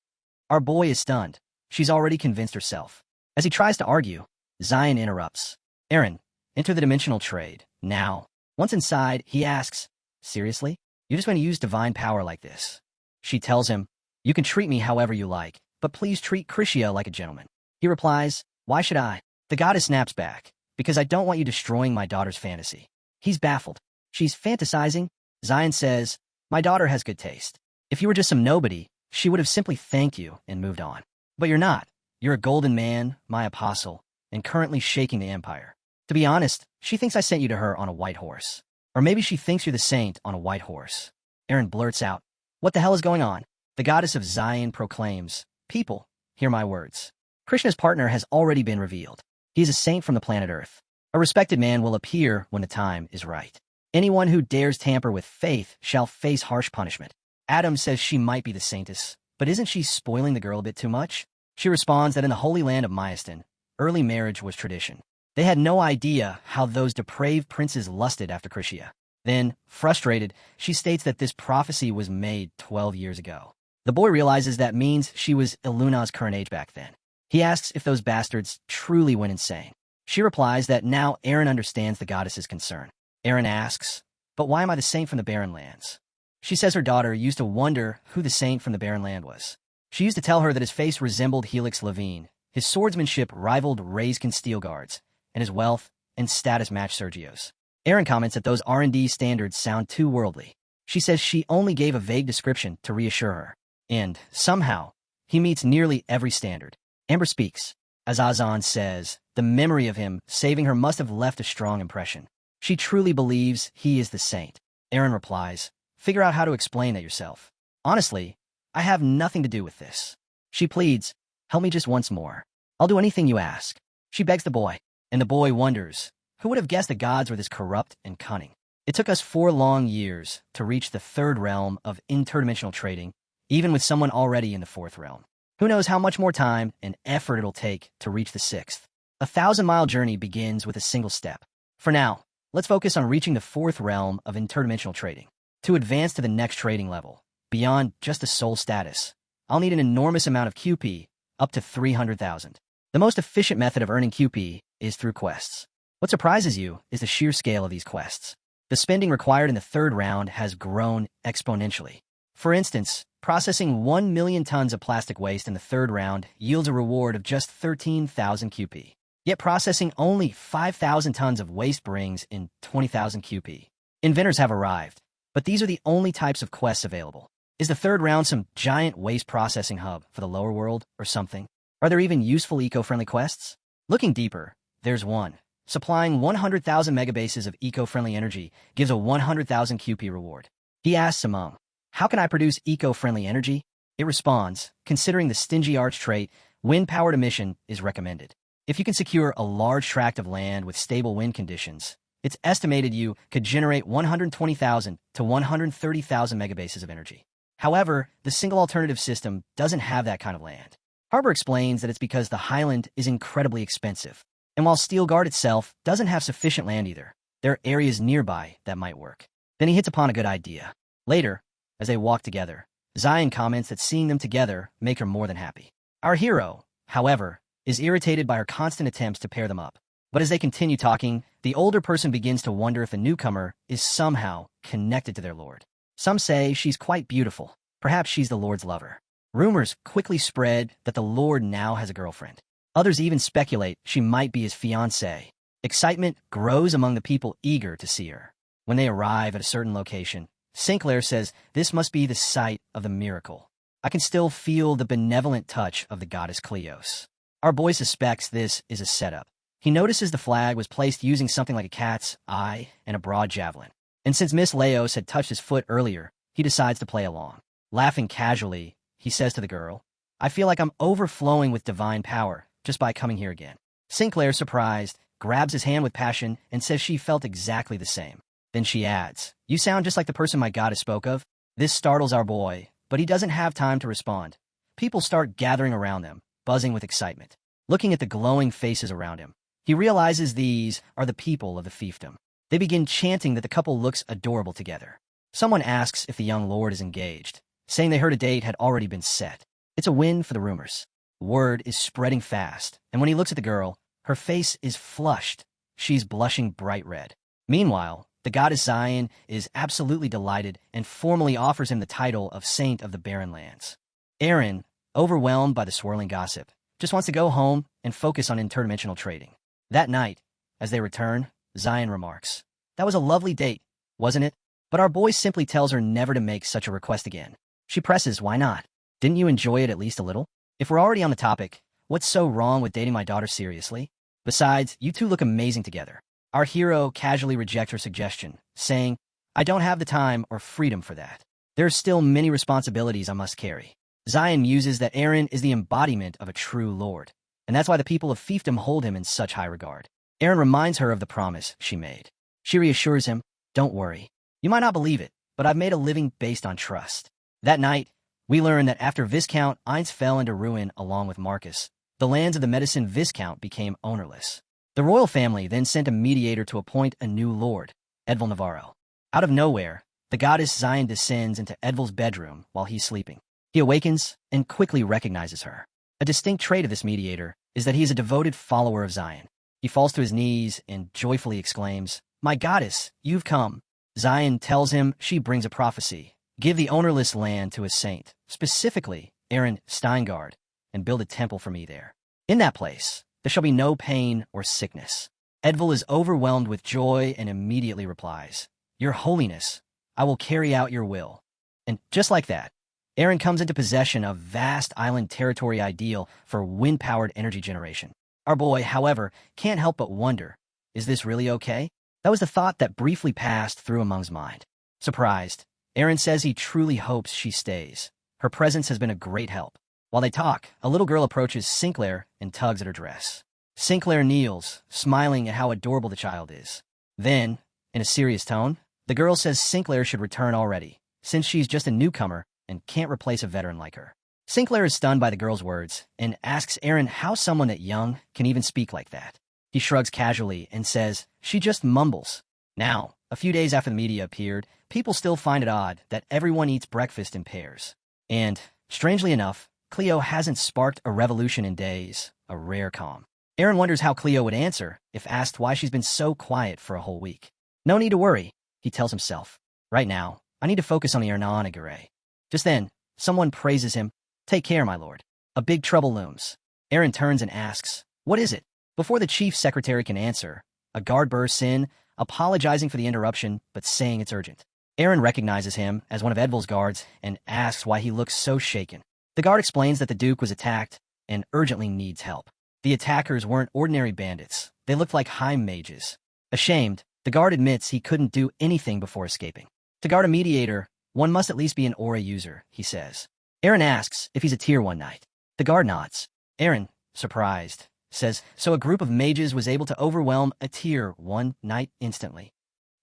Our boy is stunned. She's already convinced herself. As he tries to argue, Zion interrupts. Aaron, enter the dimensional trade, now. Once inside, he asks, seriously? You're just going to use divine power like this? She tells him, you can treat me however you like, but please treat Chryssia like a gentleman. He replies, why should I? The goddess snaps back, because I don't want you destroying my daughter's fantasy. He's baffled. She's fantasizing. Zion says, my daughter has good taste. If you were just some nobody, she would have simply thanked you and moved on. But you're not. You're a golden man, my apostle, and currently shaking the empire. To be honest, she thinks I sent you to her on a white horse. Or maybe she thinks you're the saint on a white horse. Aaron blurts out, "What the hell is going on?" The goddess of Zion proclaims, "People, hear my words. Krishna's partner has already been revealed. He is a saint from the planet Earth. A respected man will appear when the time is right. Anyone who dares tamper with faith shall face harsh punishment." Adam says she might be the saintess, but isn't she spoiling the girl a bit too much? She responds that in the holy land of Myastin, early marriage was tradition. They had no idea how those depraved princes lusted after Krishna. Then, frustrated, she states that this prophecy was made 12 years ago. The boy realizes that means she was Iluna's current age back then. He asks if those bastards truly went insane. She replies that now Aaron understands the goddess's concern. Aaron asks, "But why am I the saint from the Barren Lands?" She says her daughter used to wonder who the saint from the Barren Land was. She used to tell her that his face resembled Helix Levine, his swordsmanship rivaled Raiskin Steel Guards, and his wealth and status matched Sergio's. Aaron comments that those R&D standards sound too worldly. She says she only gave a vague description to reassure her. And, somehow, he meets nearly every standard. Amber speaks. As Azan says, the memory of him saving her must have left a strong impression. She truly believes he is the saint. Aaron replies, "Figure out how to explain that yourself. Honestly, I have nothing to do with this." She pleads, "Help me just once more. I'll do anything you ask." She begs the boy, and the boy wonders, who would have guessed the gods were this corrupt and cunning? It took us 4 long years to reach the 3rd realm of interdimensional trading, even with someone already in the 4th realm. Who knows how much more time and effort it'll take to reach the 6th. A 1,000-mile journey begins with a single step. For now, let's focus on reaching the 4th realm of interdimensional trading. To advance to the next trading level, beyond just a soul status, I'll need an enormous amount of QP, up to 300,000. The most efficient method of earning QP is through quests. What surprises you is the sheer scale of these quests. The spending required in the 3rd round has grown exponentially. For instance, processing 1 million tons of plastic waste in the 3rd round yields a reward of just 13,000 QP. Yet processing only 5,000 tons of waste brings in 20,000 QP. Inventors have arrived, but these are the only types of quests available. Is the 3rd round some giant waste processing hub for the lower world or something? Are there even useful eco-friendly quests? Looking deeper, there's one. Supplying 100,000 megabases of eco-friendly energy gives a 100,000 QP reward. He asks Among, "How can I produce eco-friendly energy?" It responds, "Considering the stingy arch trait, wind-powered emission is recommended. If you can secure a large tract of land with stable wind conditions, it's estimated you could generate 120,000 to 130,000 megabases of energy. However, the single alternative system doesn't have that kind of land." Harbor explains that it's because the highland is incredibly expensive. And while Steel Guard itself doesn't have sufficient land either, there are areas nearby that might work. Then he hits upon a good idea. Later, as they walk together, Zion comments that seeing them together make her more than happy. Our hero, however, is irritated by her constant attempts to pair them up. But as they continue talking, the older person begins to wonder if the newcomer is somehow connected to their lord. Some say she's quite beautiful. Perhaps she's the lord's lover. Rumors quickly spread that the lord now has a girlfriend. Others even speculate she might be his fiancée. Excitement grows among the people eager to see her. When they arrive at a certain location, Sinclair says this must be the site of the miracle. I can still feel the benevolent touch of the goddess Cleos. Our boy suspects this is a setup. He notices the flag was placed using something like a cat's eye and a broad javelin. And since Miss Leos had touched his foot earlier, he decides to play along. Laughing casually, he says to the girl, "I feel like I'm overflowing with divine power just by coming here again." Sinclair, surprised, grabs his hand with passion and says she felt exactly the same. Then she adds, "You sound just like the person my goddess spoke of." This startles our boy, but he doesn't have time to respond. People start gathering around them, buzzing with excitement. Looking at the glowing faces around him, he realizes these are the people of the fiefdom. They begin chanting that the couple looks adorable together. Someone asks if the young lord is engaged, saying they heard a date had already been set. It's a win for the rumors. Word is spreading fast, and when he looks at the girl, her face is flushed. She's blushing bright red. Meanwhile, the goddess Zion is absolutely delighted and formally offers him the title of Saint of the Barren Lands. Aaron, overwhelmed by the swirling gossip, just wants to go home and focus on interdimensional trading. That night, as they return, Zion remarks, "That was a lovely date, wasn't it?" But our boy simply tells her never to make such a request again. She presses, "Why not? Didn't you enjoy it at least a little?" If we're already on the topic, what's so wrong with dating my daughter seriously? Besides, you two look amazing together. Our hero casually rejects her suggestion, saying, I don't have the time or freedom for that. There are still many responsibilities I must carry. Zion muses that Eren is the embodiment of a true lord, and that's why the people of fiefdom hold him in such high regard. Eren reminds her of the promise she made. She reassures him, don't worry. You might not believe it, but I've made a living based on trust. That night, we learn that after Viscount Ainz fell into ruin along with Marcus, the lands of the Medicine Viscount became ownerless. The royal family then sent a mediator to appoint a new lord, Edvil Navarro. Out of nowhere, the goddess Zion descends into Edvil's bedroom while he's sleeping. He awakens and quickly recognizes her. A distinct trait of this mediator is that he is a devoted follower of Zion. He falls to his knees and joyfully exclaims, My goddess, you've come. Zion tells him she brings a prophecy. Give the ownerless land to a saint, specifically Eren Steingard, and build a temple for me there. In that place, there shall be no pain or sickness. Edvil is overwhelmed with joy and immediately replies, Your Holiness, I will carry out your will. And just like that, Eren comes into possession of vast island territory ideal for wind-powered energy generation. Our boy, however, can't help but wonder, is this really okay? That was the thought that briefly passed through Amung's mind. Surprised, Eren says he truly hopes she stays. Her presence has been a great help. While they talk, a little girl approaches Sinclair and tugs at her dress. Sinclair kneels, smiling at how adorable the child is. Then, in a serious tone, the girl says Sinclair should return already, since she's just a newcomer and can't replace a veteran like her. Sinclair is stunned by the girl's words and asks Eren how someone that young can even speak like that. He shrugs casually and says, she just mumbles. Now, a few days after the media appeared, people still find it odd that everyone eats breakfast in pairs. And, strangely enough, Cleo hasn't sparked a revolution in days, a rare calm. Eren wonders how Cleo would answer if asked why she's been so quiet for a whole week. No need to worry, he tells himself. Right now, I need to focus on the Ernanagare. Just then, someone praises him. Take care, my lord. A big trouble looms. Eren turns and asks, what is it? Before the chief secretary can answer, a guard bursts in, apologizing for the interruption, but saying it's urgent. Eren recognizes him as one of Edvil's guards and asks why he looks so shaken. The guard explains that the Duke was attacked and urgently needs help. The attackers weren't ordinary bandits. They looked like Heim mages. Ashamed, the guard admits he couldn't do anything before escaping. To guard a mediator, one must at least be an aura user, he says. Eren asks if he's a tier 1 knight. The guard nods. Eren, surprised, says, so a group of mages was able to overwhelm a tier 1 knight instantly.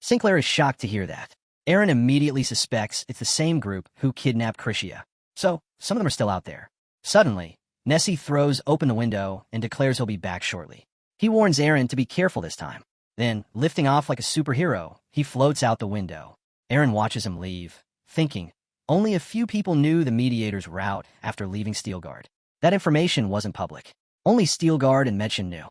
Sinclair is shocked to hear that. Eren immediately suspects it's the same group who kidnapped Krishia. So, some of them are still out there. Suddenly, Nessie throws open the window and declares he'll be back shortly. He warns Eren to be careful this time. Then, lifting off like a superhero, he floats out the window. Eren watches him leave, thinking, only a few people knew the mediator's route after leaving Steelguard. That information wasn't public. Only Steelguard and Medshin knew.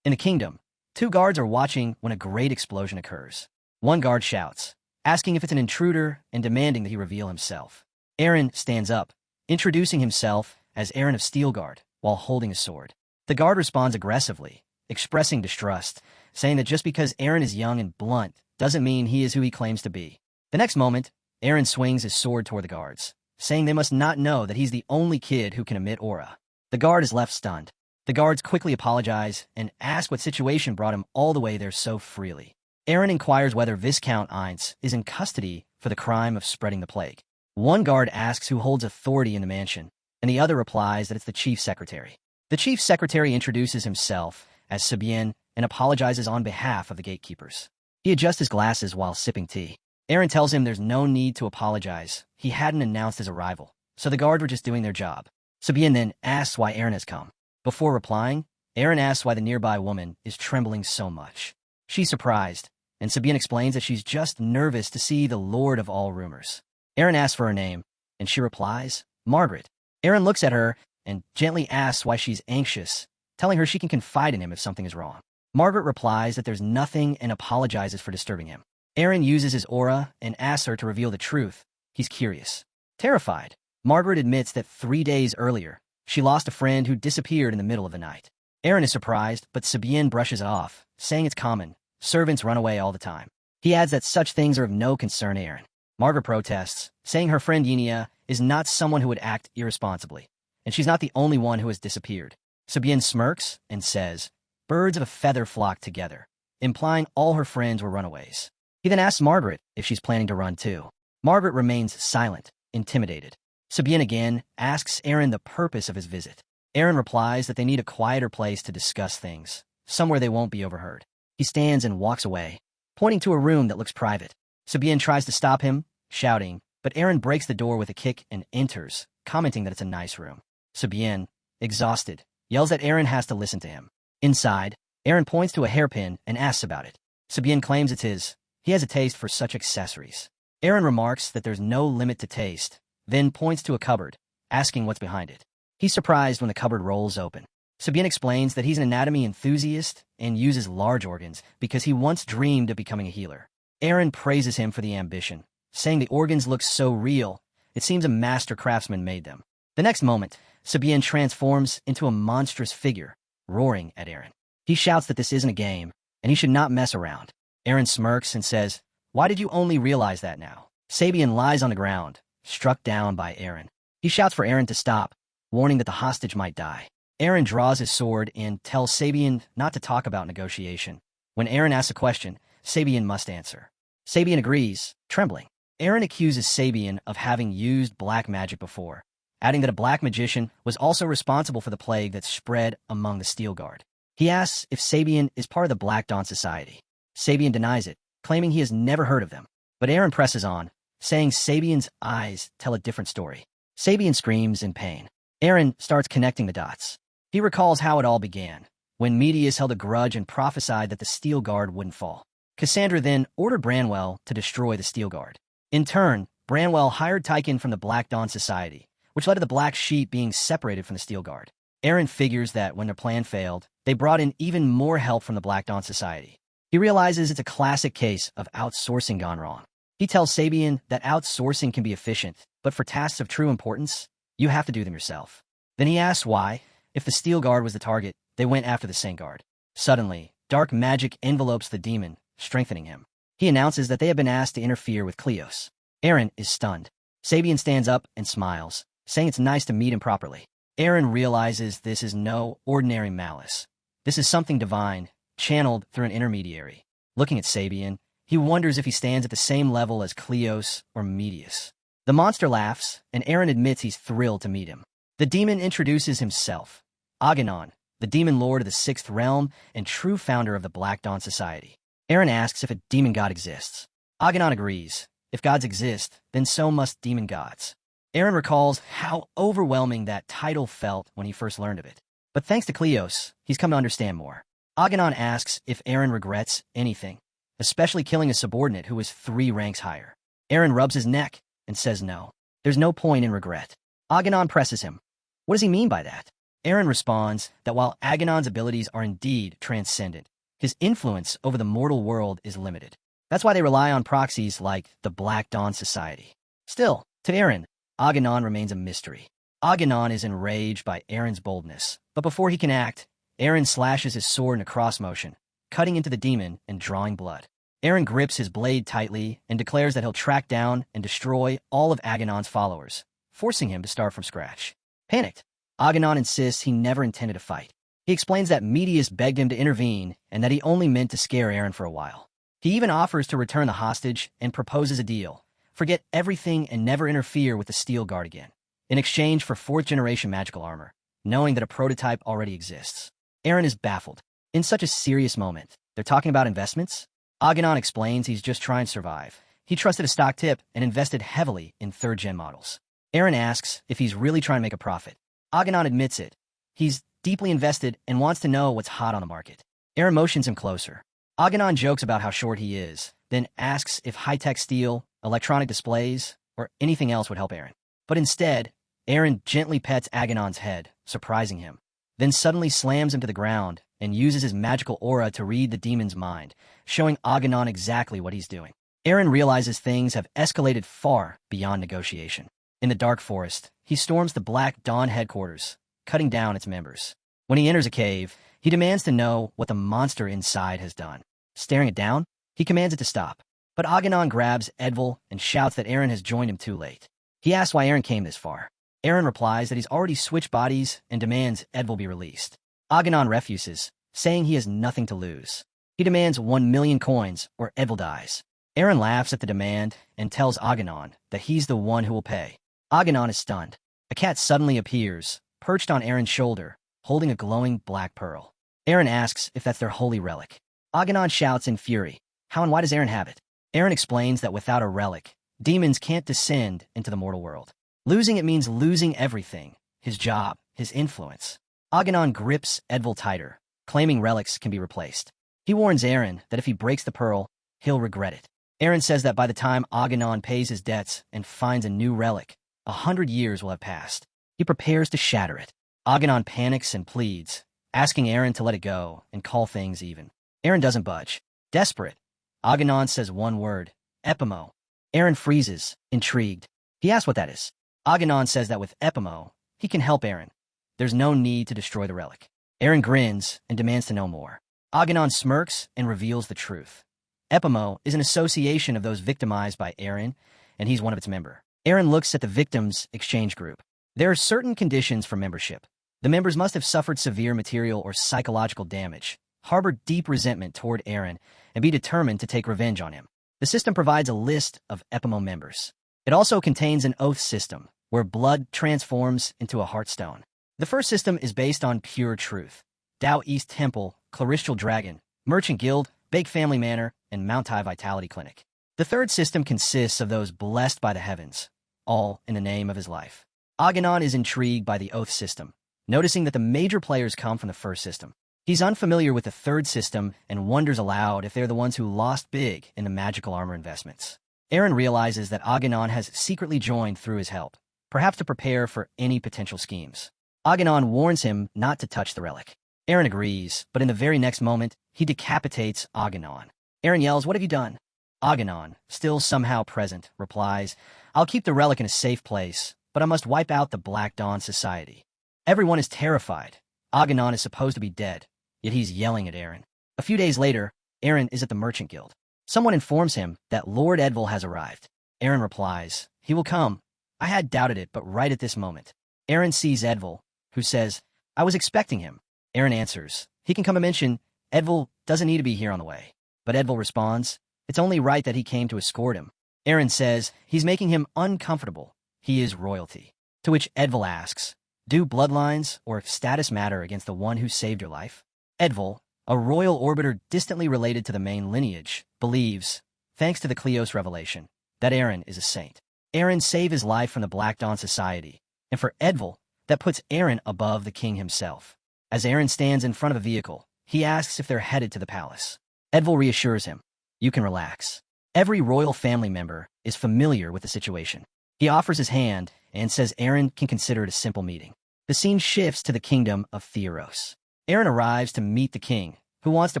In the kingdom, 2 guards are watching when a great explosion occurs. One guard shouts, asking if it's an intruder and demanding that he reveal himself. Eren stands up, introducing himself as Eren of Steelguard while holding a sword. The guard responds aggressively, expressing distrust, saying that just because Eren is young and blunt doesn't mean he is who he claims to be. The next moment, Eren swings his sword toward the guards, saying they must not know that he's the only kid who can emit aura. The guard is left stunned. The guards quickly apologize and ask what situation brought him all the way there so freely. Eren inquires whether Viscount Ainz is in custody for the crime of spreading the plague. One guard asks who holds authority in the mansion, and the other replies that it's the chief secretary. The chief secretary introduces himself as Sabien and apologizes on behalf of the gatekeepers. He adjusts his glasses while sipping tea. Eren tells him there's no need to apologize. He hadn't announced his arrival, so the guard were just doing their job. Sabien then asks why Eren has come. Before replying, Eren asks why the nearby woman is trembling so much. She's surprised, and Sabien explains that she's just nervous to see the Lord of all rumors. Eren asks for her name, and she replies, Margaret. Eren looks at her and gently asks why she's anxious, telling her she can confide in him if something is wrong. Margaret replies that there's nothing and apologizes for disturbing him. Eren uses his aura and asks her to reveal the truth. He's curious. Terrified, Margaret admits that 3 days earlier, she lost a friend who disappeared in the middle of the night. Eren is surprised, but Sabien brushes it off, saying it's common. Servants run away all the time. He adds that such things are of no concern to Eren. Margaret protests, saying her friend Yinia is not someone who would act irresponsibly, and she's not the only one who has disappeared. Sabian smirks and says, "Birds of a feather flock together," implying all her friends were runaways. He then asks Margaret if she's planning to run too. Margaret remains silent, intimidated. Sabian again asks Aaron the purpose of his visit. Aaron replies that they need a quieter place to discuss things, somewhere they won't be overheard. He stands and walks away, pointing to a room that looks private. Sabian tries to stop him, shouting, but Aaron breaks the door with a kick and enters, commenting that it's a nice room. Sabian, exhausted, yells that Aaron has to listen to him. Inside, Aaron points to a hairpin and asks about it. Sabian claims it's his. He has a taste for such accessories. Aaron remarks that there's no limit to taste, then points to a cupboard, asking what's behind it. He's surprised when the cupboard rolls open. Sabian explains that he's an anatomy enthusiast and uses large organs because he once dreamed of becoming a healer. Aaron praises him for the ambition, saying the organs look so real, it seems a master craftsman made them. The next moment, Sabian transforms into a monstrous figure, roaring at Aaron. He shouts that this isn't a game, and he should not mess around. Aaron smirks and says, "Why did you only realize that now?" Sabian lies on the ground, struck down by Aaron. He shouts for Aaron to stop, warning that the hostage might die. Aaron draws his sword and tells Sabian not to talk about negotiation. When Aaron asks a question, Sabian must answer. Sabian agrees, trembling. Aaron accuses Sabian of having used black magic before, adding that a black magician was also responsible for the plague that spread among the Steel Guard. He asks if Sabian is part of the Black Dawn Society. Sabian denies it, claiming he has never heard of them. But Aaron presses on, saying Sabian's eyes tell a different story. Sabian screams in pain. Aaron starts connecting the dots. He recalls how it all began, when Medius held a grudge and prophesied that the Steel Guard wouldn't fall. Cassandra then ordered Branwell to destroy the Steel Guard. In turn, Branwell hired Tychon from the Black Dawn Society, which led to the Black Sheep being separated from the Steel Guard. Aaron figures that when their plan failed, they brought in even more help from the Black Dawn Society. He realizes it's a classic case of outsourcing gone wrong. He tells Sabian that outsourcing can be efficient, but for tasks of true importance, you have to do them yourself. Then he asks why, if the Steel Guard was the target, they went after the Saint Guard. Suddenly, dark magic envelopes the demon, strengthening him. He announces that they have been asked to interfere with Kleos. Aaron is stunned. Sabian stands up and smiles, saying it's nice to meet him properly. Aaron realizes this is no ordinary malice. This is something divine, channeled through an intermediary. Looking at Sabian, he wonders if he stands at the same level as Kleos or Medius. The monster laughs, and Aaron admits he's thrilled to meet him. The demon introduces himself. Aghanon, the demon lord of the Sixth Realm and true founder of the Black Dawn Society. Aaron asks if a demon god exists. Aghanon agrees. If gods exist, then so must demon gods. Aaron recalls how overwhelming that title felt when he first learned of it. But thanks to Kleos, he's come to understand more. Aghanon asks if Aaron regrets anything, especially killing a subordinate who was 3 ranks higher. Aaron rubs his neck and says no. There's no point in regret. Aghanon presses him. What does he mean by that? Aaron responds that while Aghanon's abilities are indeed transcendent, his influence over the mortal world is limited. That's why they rely on proxies like the Black Dawn Society. Still, to Aaron, Aghanon remains a mystery. Aghanon is enraged by Aaron's boldness, but before he can act, Aaron slashes his sword in a cross motion, cutting into the demon and drawing blood. Aaron grips his blade tightly and declares that he'll track down and destroy all of Aghanon's followers, forcing him to start from scratch. Panicked, Aghanon insists he never intended to fight. He explains that Medius begged him to intervene and that he only meant to scare Aaron for a while. He even offers to return the hostage and proposes a deal. Forget everything and never interfere with the Steel Guard again, in exchange for 4th-generation magical armor, knowing that a prototype already exists. Aaron is baffled. In such a serious moment, they're talking about investments? Aghanon explains he's just trying to survive. He trusted a stock tip and invested heavily in 3rd-gen models. Aaron asks if he's really trying to make a profit. Aghanon admits it. He's deeply invested and wants to know what's hot on the market. Aaron motions him closer. Aghanon jokes about how short he is, then asks if high-tech steel, electronic displays, or anything else would help Aaron. But instead, Aaron gently pets Aghanon's head, surprising him, then suddenly slams him to the ground and uses his magical aura to read the demon's mind, showing Aghanon exactly what he's doing. Aaron realizes things have escalated far beyond negotiation. In the dark forest, he storms the Black Dawn headquarters, cutting down its members. When he enters a cave, he demands to know what the monster inside has done. Staring it down, he commands it to stop. But Aghanon grabs Edvil and shouts that Aaron has joined him too late. He asks why Aaron came this far. Aaron replies that he's already switched bodies and demands Edvil be released. Aganon refuses, saying he has nothing to lose. He demands 1,000,000 coins or Edvil dies. Aaron laughs at the demand and tells Aganon that he's the one who will pay. Aganon is stunned. A cat suddenly appears, perched on Aaron's shoulder, holding a glowing black pearl. Aaron asks if that's their holy relic. Aganon shouts in fury, how and why does Aaron have it? Aaron explains that without a relic, demons can't descend into the mortal world. Losing it means losing everything, his job, his influence. Aganon grips Edvil tighter, claiming relics can be replaced. He warns Aaron that if he breaks the pearl, he'll regret it. Aaron says that by the time Aganon pays his debts and finds a new relic, 100 years will have passed. He prepares to shatter it. Aganon panics and pleads, asking Aaron to let it go and call things even. Aaron doesn't budge. Desperate, Aganon says one word, Epimo. Aaron freezes, intrigued. He asks what that is. Aganon says that with Epimo, he can help Aaron. There's no need to destroy the relic. Aaron grins and demands to know more. Aganon smirks and reveals the truth. Epimo is an association of those victimized by Aaron, and he's one of its members. Aaron looks at the victims' exchange group. There are certain conditions for membership. The members must have suffered severe material or psychological damage, harbor deep resentment toward Aaron, and be determined to take revenge on him. The system provides a list of Epimo members. It also contains an oath system, where blood transforms into a heartstone. The first system is based on pure truth. Tao East Temple, Claritial Dragon, Merchant Guild, Bake Family Manor, and Mount High Vitality Clinic. The third system consists of those blessed by the heavens, all in the name of his life. Aganon is intrigued by the oath system, noticing that the major players come from the first system. He's unfamiliar with the third system and wonders aloud if they're the ones who lost big in the magical armor investments. Aaron realizes that Aganon has secretly joined through his help, perhaps to prepare for any potential schemes. Aganon warns him not to touch the relic. Aaron agrees, but in the very next moment, he decapitates Aganon. Aaron yells, "What have you done?" Aganon, still somehow present, replies, "I'll keep the relic in a safe place, but I must wipe out the Black Dawn Society." Everyone is terrified. Aganon is supposed to be dead, yet he's yelling at Aaron. A few days later, Aaron is at the Merchant Guild. Someone informs him that Lord Edvil has arrived. Aaron replies, "He will come. I had doubted it, but right at this moment." Aaron sees Edvil, who says, "I was expecting him." Aaron answers, "He can come and mention Edvil doesn't need to be here on the way." But Edvil responds, "It's only right that he came to escort him." Aaron says he's making him uncomfortable. He is royalty. To which Edvil asks, "Do bloodlines or status matter against the one who saved your life?" Edvil, a royal orbiter distantly related to the main lineage, believes, thanks to the Kleos revelation, that Aaron is a saint. Aaron saved his life from the Black Dawn Society, and for Edvil, that puts Aaron above the king himself. As Aaron stands in front of a vehicle, he asks if they're headed to the palace. Edvil reassures him, "You can relax." Every royal family member is familiar with the situation. He offers his hand and says Aaron can consider it a simple meeting. The scene shifts to the kingdom of Theros. Aaron arrives to meet the king, who wants to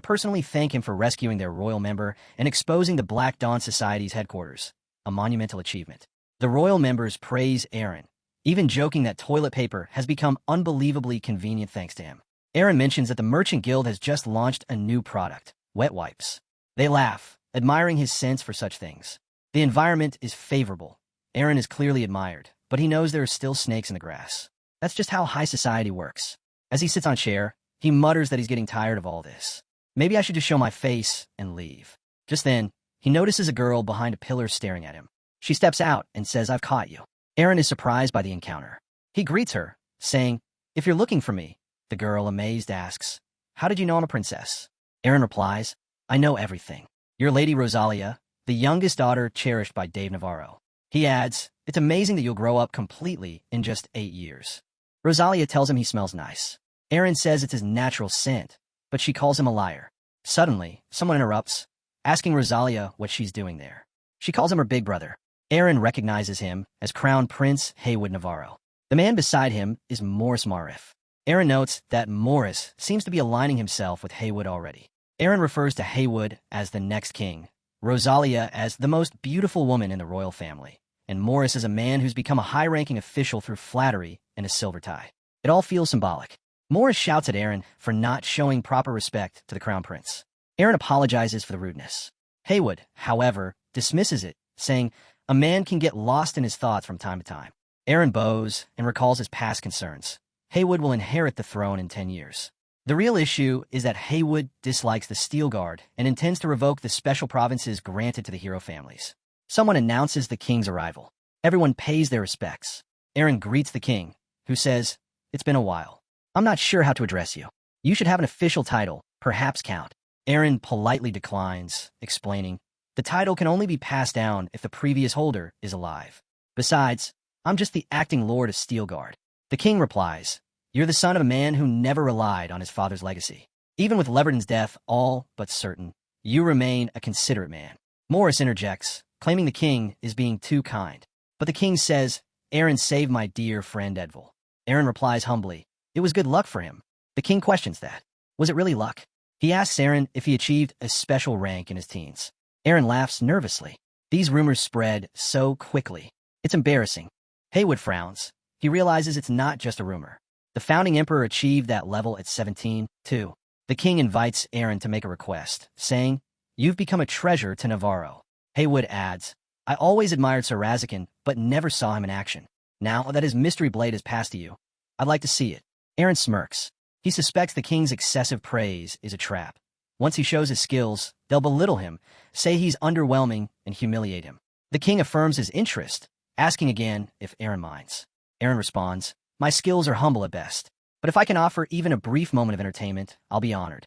personally thank him for rescuing their royal member and exposing the Black Dawn Society's headquarters, a monumental achievement. The royal members praise Aaron, even joking that toilet paper has become unbelievably convenient thanks to him. Aaron mentions that the Merchant Guild has just launched a new product, wet wipes. They laugh, admiring his sense for such things. The environment is favorable. Aaron is clearly admired, but he knows there are still snakes in the grass. That's just how high society works. As he sits on a chair, he mutters that he's getting tired of all this. Maybe I should just show my face and leave. Just then, he notices a girl behind a pillar staring at him. She steps out and says, "I've caught you." Aaron is surprised by the encounter. He greets her, saying, "If you're looking for me," the girl, amazed, asks, "How did you know I'm a princess?" Aaron replies, "I know everything. You're Lady Rosalia, the youngest daughter cherished by Dave Navarro." He adds, "It's amazing that you'll grow up completely in just 8 years." Rosalia tells him he smells nice. Aaron says it's his natural scent, but she calls him a liar. Suddenly, someone interrupts, asking Rosalia what she's doing there. She calls him her big brother. Aaron recognizes him as Crown Prince Haywood Navarro. The man beside him is Morris Marif. Aaron notes that Morris seems to be aligning himself with Haywood already. Aaron refers to Haywood as the next king, Rosalia as the most beautiful woman in the royal family, and Morris as a man who's become a high-ranking official through flattery and a silver tie. It all feels symbolic. Morris shouts at Aaron for not showing proper respect to the Crown Prince. Aaron apologizes for the rudeness. Haywood, however, dismisses it, saying, "A man can get lost in his thoughts from time to time." Aaron bows and recalls his past concerns. Haywood will inherit the throne in 10 years. The real issue is that Haywood dislikes the Steel Guard and intends to revoke the special provinces granted to the hero families. Someone announces the king's arrival. Everyone pays their respects. Aaron greets the king, who says, "It's been a while. I'm not sure how to address you. You should have an official title, perhaps Count." Aaron politely declines, explaining, "The title can only be passed down if the previous holder is alive. Besides, I'm just the acting lord of Steel Guard." The king replies, "You're the son of a man who never relied on his father's legacy. Even with Leverton's death all but certain, you remain a considerate man." Morris interjects, claiming the king is being too kind. But the king says, "Aaron saved my dear friend Edville." Aaron replies humbly, "It was good luck for him." The king questions that. Was it really luck? He asks Aaron if he achieved a special rank in his teens. Aaron laughs nervously. These rumors spread so quickly. It's embarrassing. Haywood frowns. He realizes it's not just a rumor. The founding emperor achieved that level at 17, too. The king invites Aaron to make a request, saying, "You've become a treasure to Navarro." Haywood adds, "I always admired Sir Razakin, but never saw him in action. Now that his mystery blade has passed to you, I'd like to see it." Aaron smirks. He suspects the king's excessive praise is a trap. Once he shows his skills, they'll belittle him, say he's underwhelming, and humiliate him. The king affirms his interest, asking again if Aaron minds. Aaron responds, "My skills are humble at best, but if I can offer even a brief moment of entertainment, I'll be honored."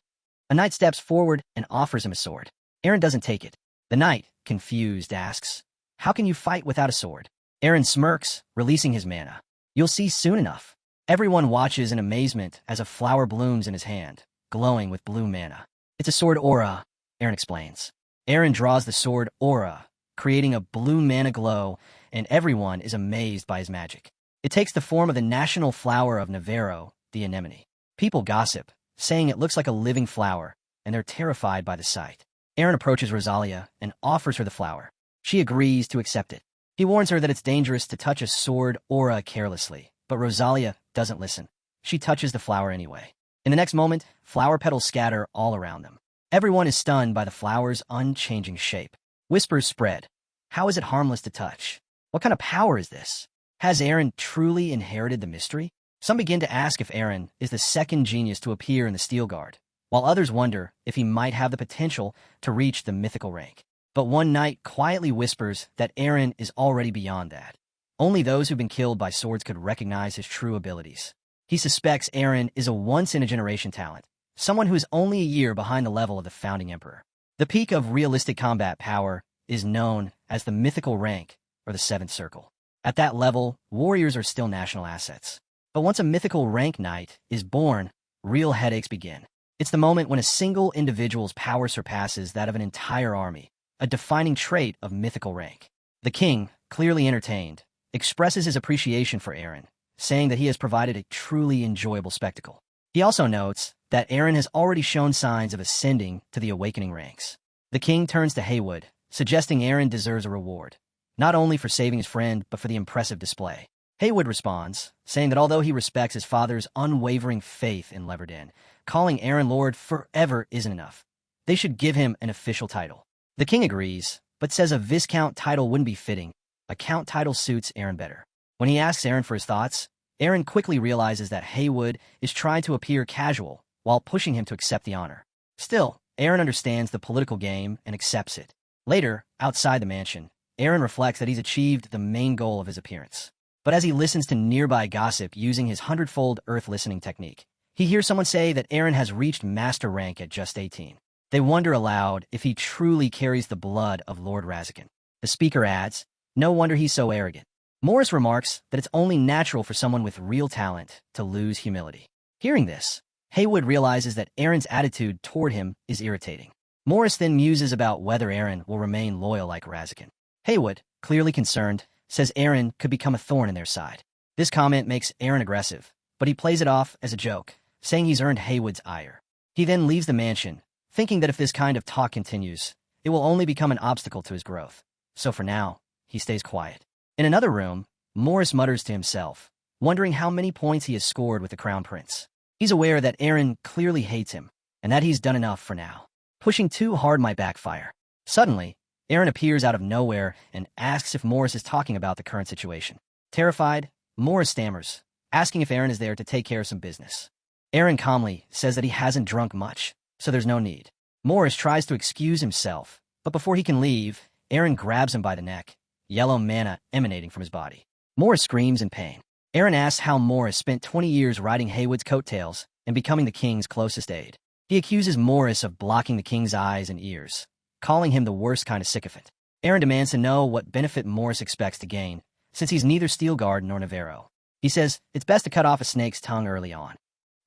A knight steps forward and offers him a sword. Aaron doesn't take it. The knight, confused, asks, "How can you fight without a sword?" Aaron smirks, releasing his mana. "You'll see soon enough." Everyone watches in amazement as a flower blooms in his hand, glowing with blue mana. "It's a sword aura," Aaron explains. Aaron draws the sword aura, creating a blue mana glow, and everyone is amazed by his magic. It takes the form of the national flower of Navarro, the anemone. People gossip, saying it looks like a living flower, and they're terrified by the sight. Aaron approaches Rosalia and offers her the flower. She agrees to accept it. He warns her that it's dangerous to touch a sword aura carelessly, but Rosalia doesn't listen. She touches the flower anyway. In the next moment, flower petals scatter all around them. Everyone is stunned by the flower's unchanging shape. Whispers spread. How is it harmless to touch? What kind of power is this? Has Aaron truly inherited the mystery? Some begin to ask if Aaron is the second genius to appear in the Steel Guard, while others wonder if he might have the potential to reach the mythical rank. But one knight quietly whispers that Aaron is already beyond that. Only those who've been killed by swords could recognize his true abilities. He suspects Aaron is a once-in-a-generation talent, someone who is only a year behind the level of the founding emperor. The peak of realistic combat power is known as the mythical rank, or the seventh circle. At that level, warriors are still national assets. But once a mythical rank knight is born, real headaches begin. It's the moment when a single individual's power surpasses that of an entire army, a defining trait of mythical rank. The king, clearly entertained, expresses his appreciation for Aaron, saying that he has provided a truly enjoyable spectacle. He also notes that Aaron has already shown signs of ascending to the awakening ranks. The king turns to Haywood, suggesting Aaron deserves a reward, not only for saving his friend, but for the impressive display. Haywood responds, saying that although he respects his father's unwavering faith in Leverton, calling Aaron Lord forever isn't enough. They should give him an official title. The king agrees, but says a Viscount title wouldn't be fitting. A Count title suits Aaron better. When he asks Aaron for his thoughts, Aaron quickly realizes that Haywood is trying to appear casual while pushing him to accept the honor. Still, Aaron understands the political game and accepts it. Later, outside the mansion, Aaron reflects that he's achieved the main goal of his appearance. But as he listens to nearby gossip using his hundredfold earth listening technique, he hears someone say that Aaron has reached master rank at just 18. They wonder aloud if he truly carries the blood of Lord Razakin. The speaker adds, "No wonder he's so arrogant." Morris remarks that it's only natural for someone with real talent to lose humility. Hearing this, Haywood realizes that Aaron's attitude toward him is irritating. Morris then muses about whether Aaron will remain loyal like Razakin. Haywood, clearly concerned, says Aaron could become a thorn in their side. This comment makes Aaron aggressive, but he plays it off as a joke, saying he's earned Haywood's ire. He then leaves the mansion, thinking that if this kind of talk continues, it will only become an obstacle to his growth. So for now, he stays quiet. In another room, Morris mutters to himself, wondering how many points he has scored with the Crown Prince. He's aware that Aaron clearly hates him, and that he's done enough for now. Pushing too hard might backfire. Suddenly, Aaron appears out of nowhere and asks if Morris is talking about the current situation. Terrified, Morris stammers, asking if Aaron is there to take care of some business. Aaron calmly says that he hasn't drunk much, so there's no need. Morris tries to excuse himself, but before he can leave, Aaron grabs him by the neck, yellow mana emanating from his body. Morris screams in pain. Aaron asks how Morris spent 20 years riding Haywood's coattails and becoming the king's closest aide. He accuses Morris of blocking the king's eyes and ears, calling him the worst kind of sycophant. Aaron demands to know what benefit Morris expects to gain, since he's neither Steelguard nor Navarro. He says it's best to cut off a snake's tongue early on.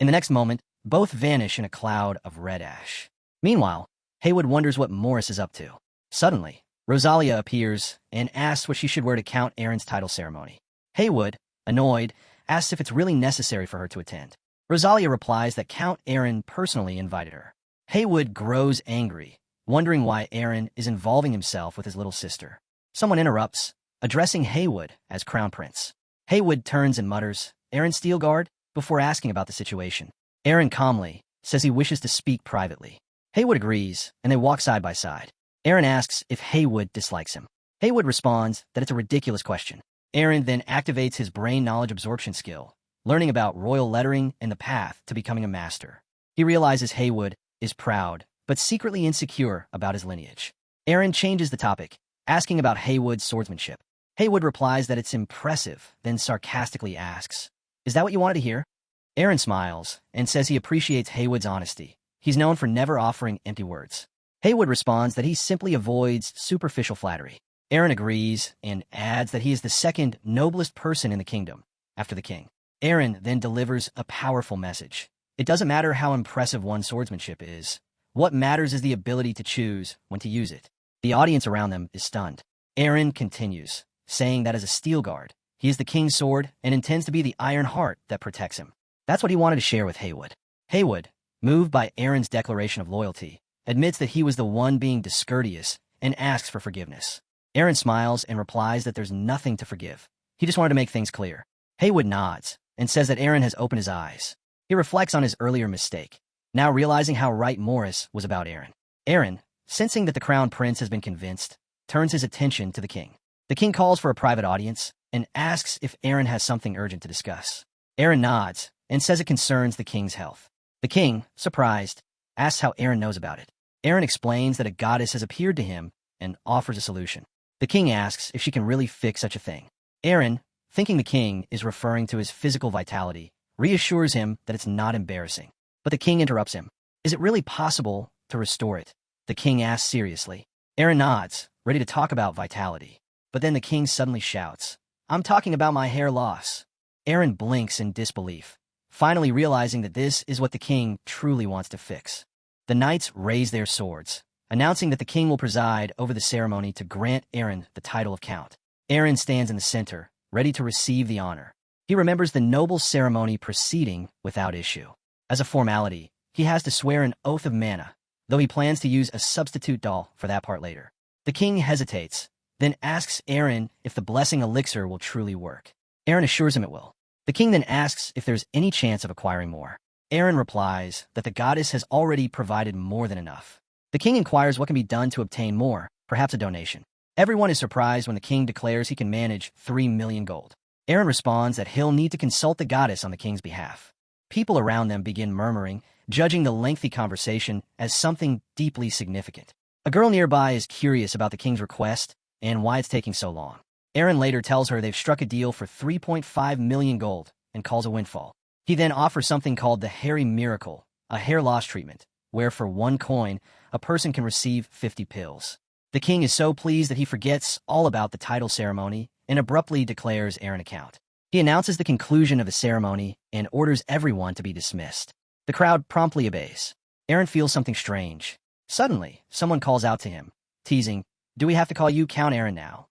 In the next moment, both vanish in a cloud of red ash. Meanwhile, Haywood wonders what Morris is up to. Suddenly, Rosalia appears and asks what she should wear to Count Aaron's title ceremony. Haywood, annoyed, asks if it's really necessary for her to attend. Rosalia replies that Count Aaron personally invited her. Haywood grows angry, wondering why Aaron is involving himself with his little sister. Someone interrupts, addressing Haywood as Crown Prince. Haywood turns and mutters, "Aaron Steelguard?" before asking about the situation. Aaron calmly says he wishes to speak privately. Haywood agrees, and they walk side by side. Aaron asks if Haywood dislikes him. Haywood responds that it's a ridiculous question. Aaron then activates his brain knowledge absorption skill, learning about royal lettering and the path to becoming a master. He realizes Haywood is proud, but secretly insecure about his lineage. Aaron changes the topic, asking about Haywood's swordsmanship. Haywood replies that it's impressive, then sarcastically asks, "Is that what you wanted to hear?" Aaron smiles and says he appreciates Haywood's honesty. He's known for never offering empty words. Haywood responds that he simply avoids superficial flattery. Aaron agrees and adds that he is the second noblest person in the kingdom, after the king. Aaron then delivers a powerful message. It doesn't matter how impressive one's swordsmanship is. What matters is the ability to choose when to use it. The audience around them is stunned. Aaron continues, saying that as a Steelguard, he is the king's sword and intends to be the iron heart that protects him. That's what he wanted to share with Haywood. Haywood, moved by Aaron's declaration of loyalty, admits that he was the one being discourteous and asks for forgiveness. Aaron smiles and replies that there's nothing to forgive. He just wanted to make things clear. Haywood nods and says that Aaron has opened his eyes. He reflects on his earlier mistake, now realizing how right Morris was about Aaron. Aaron, sensing that the Crown Prince has been convinced, turns his attention to the king. The king calls for a private audience and asks if Aaron has something urgent to discuss. Aaron nods and says it concerns the king's health. The king, surprised, asks how Aaron knows about it. Aaron explains that a goddess has appeared to him and offers a solution. The king asks if she can really fix such a thing. Aaron, thinking the king is referring to his physical vitality, reassures him that it's not embarrassing. But the king interrupts him. Is it really possible to restore it? The king asks seriously. Aaron nods, ready to talk about vitality. But then the king suddenly shouts, "I'm talking about my hair loss." Aaron blinks in disbelief, finally realizing that this is what the king truly wants to fix. The knights raise their swords, announcing that the king will preside over the ceremony to grant Aaron the title of count. Aaron stands in the center, ready to receive the honor. He remembers the noble ceremony proceeding without issue. As a formality, he has to swear an oath of mana, though he plans to use a substitute doll for that part later. The king hesitates, then asks Aaron if the blessing elixir will truly work. Aaron assures him it will. The king then asks if there's any chance of acquiring more. Aaron replies that the goddess has already provided more than enough. The king inquires what can be done to obtain more, perhaps a donation. Everyone is surprised when the king declares he can manage 3 million gold. Aaron responds that he'll need to consult the goddess on the king's behalf. People around them begin murmuring, judging the lengthy conversation as something deeply significant. A girl nearby is curious about the king's request and why it's taking so long. Aaron later tells her they've struck a deal for 3.5 million gold and calls a windfall. He then offers something called the Hairy Miracle, a hair loss treatment, where for 1 coin, a person can receive 50 pills. The king is so pleased that he forgets all about the title ceremony and abruptly declares Aaron a count. He announces the conclusion of the ceremony and orders everyone to be dismissed. The crowd promptly obeys. Aaron feels something strange. Suddenly, someone calls out to him, teasing, "Do we have to call you Count Aaron now?"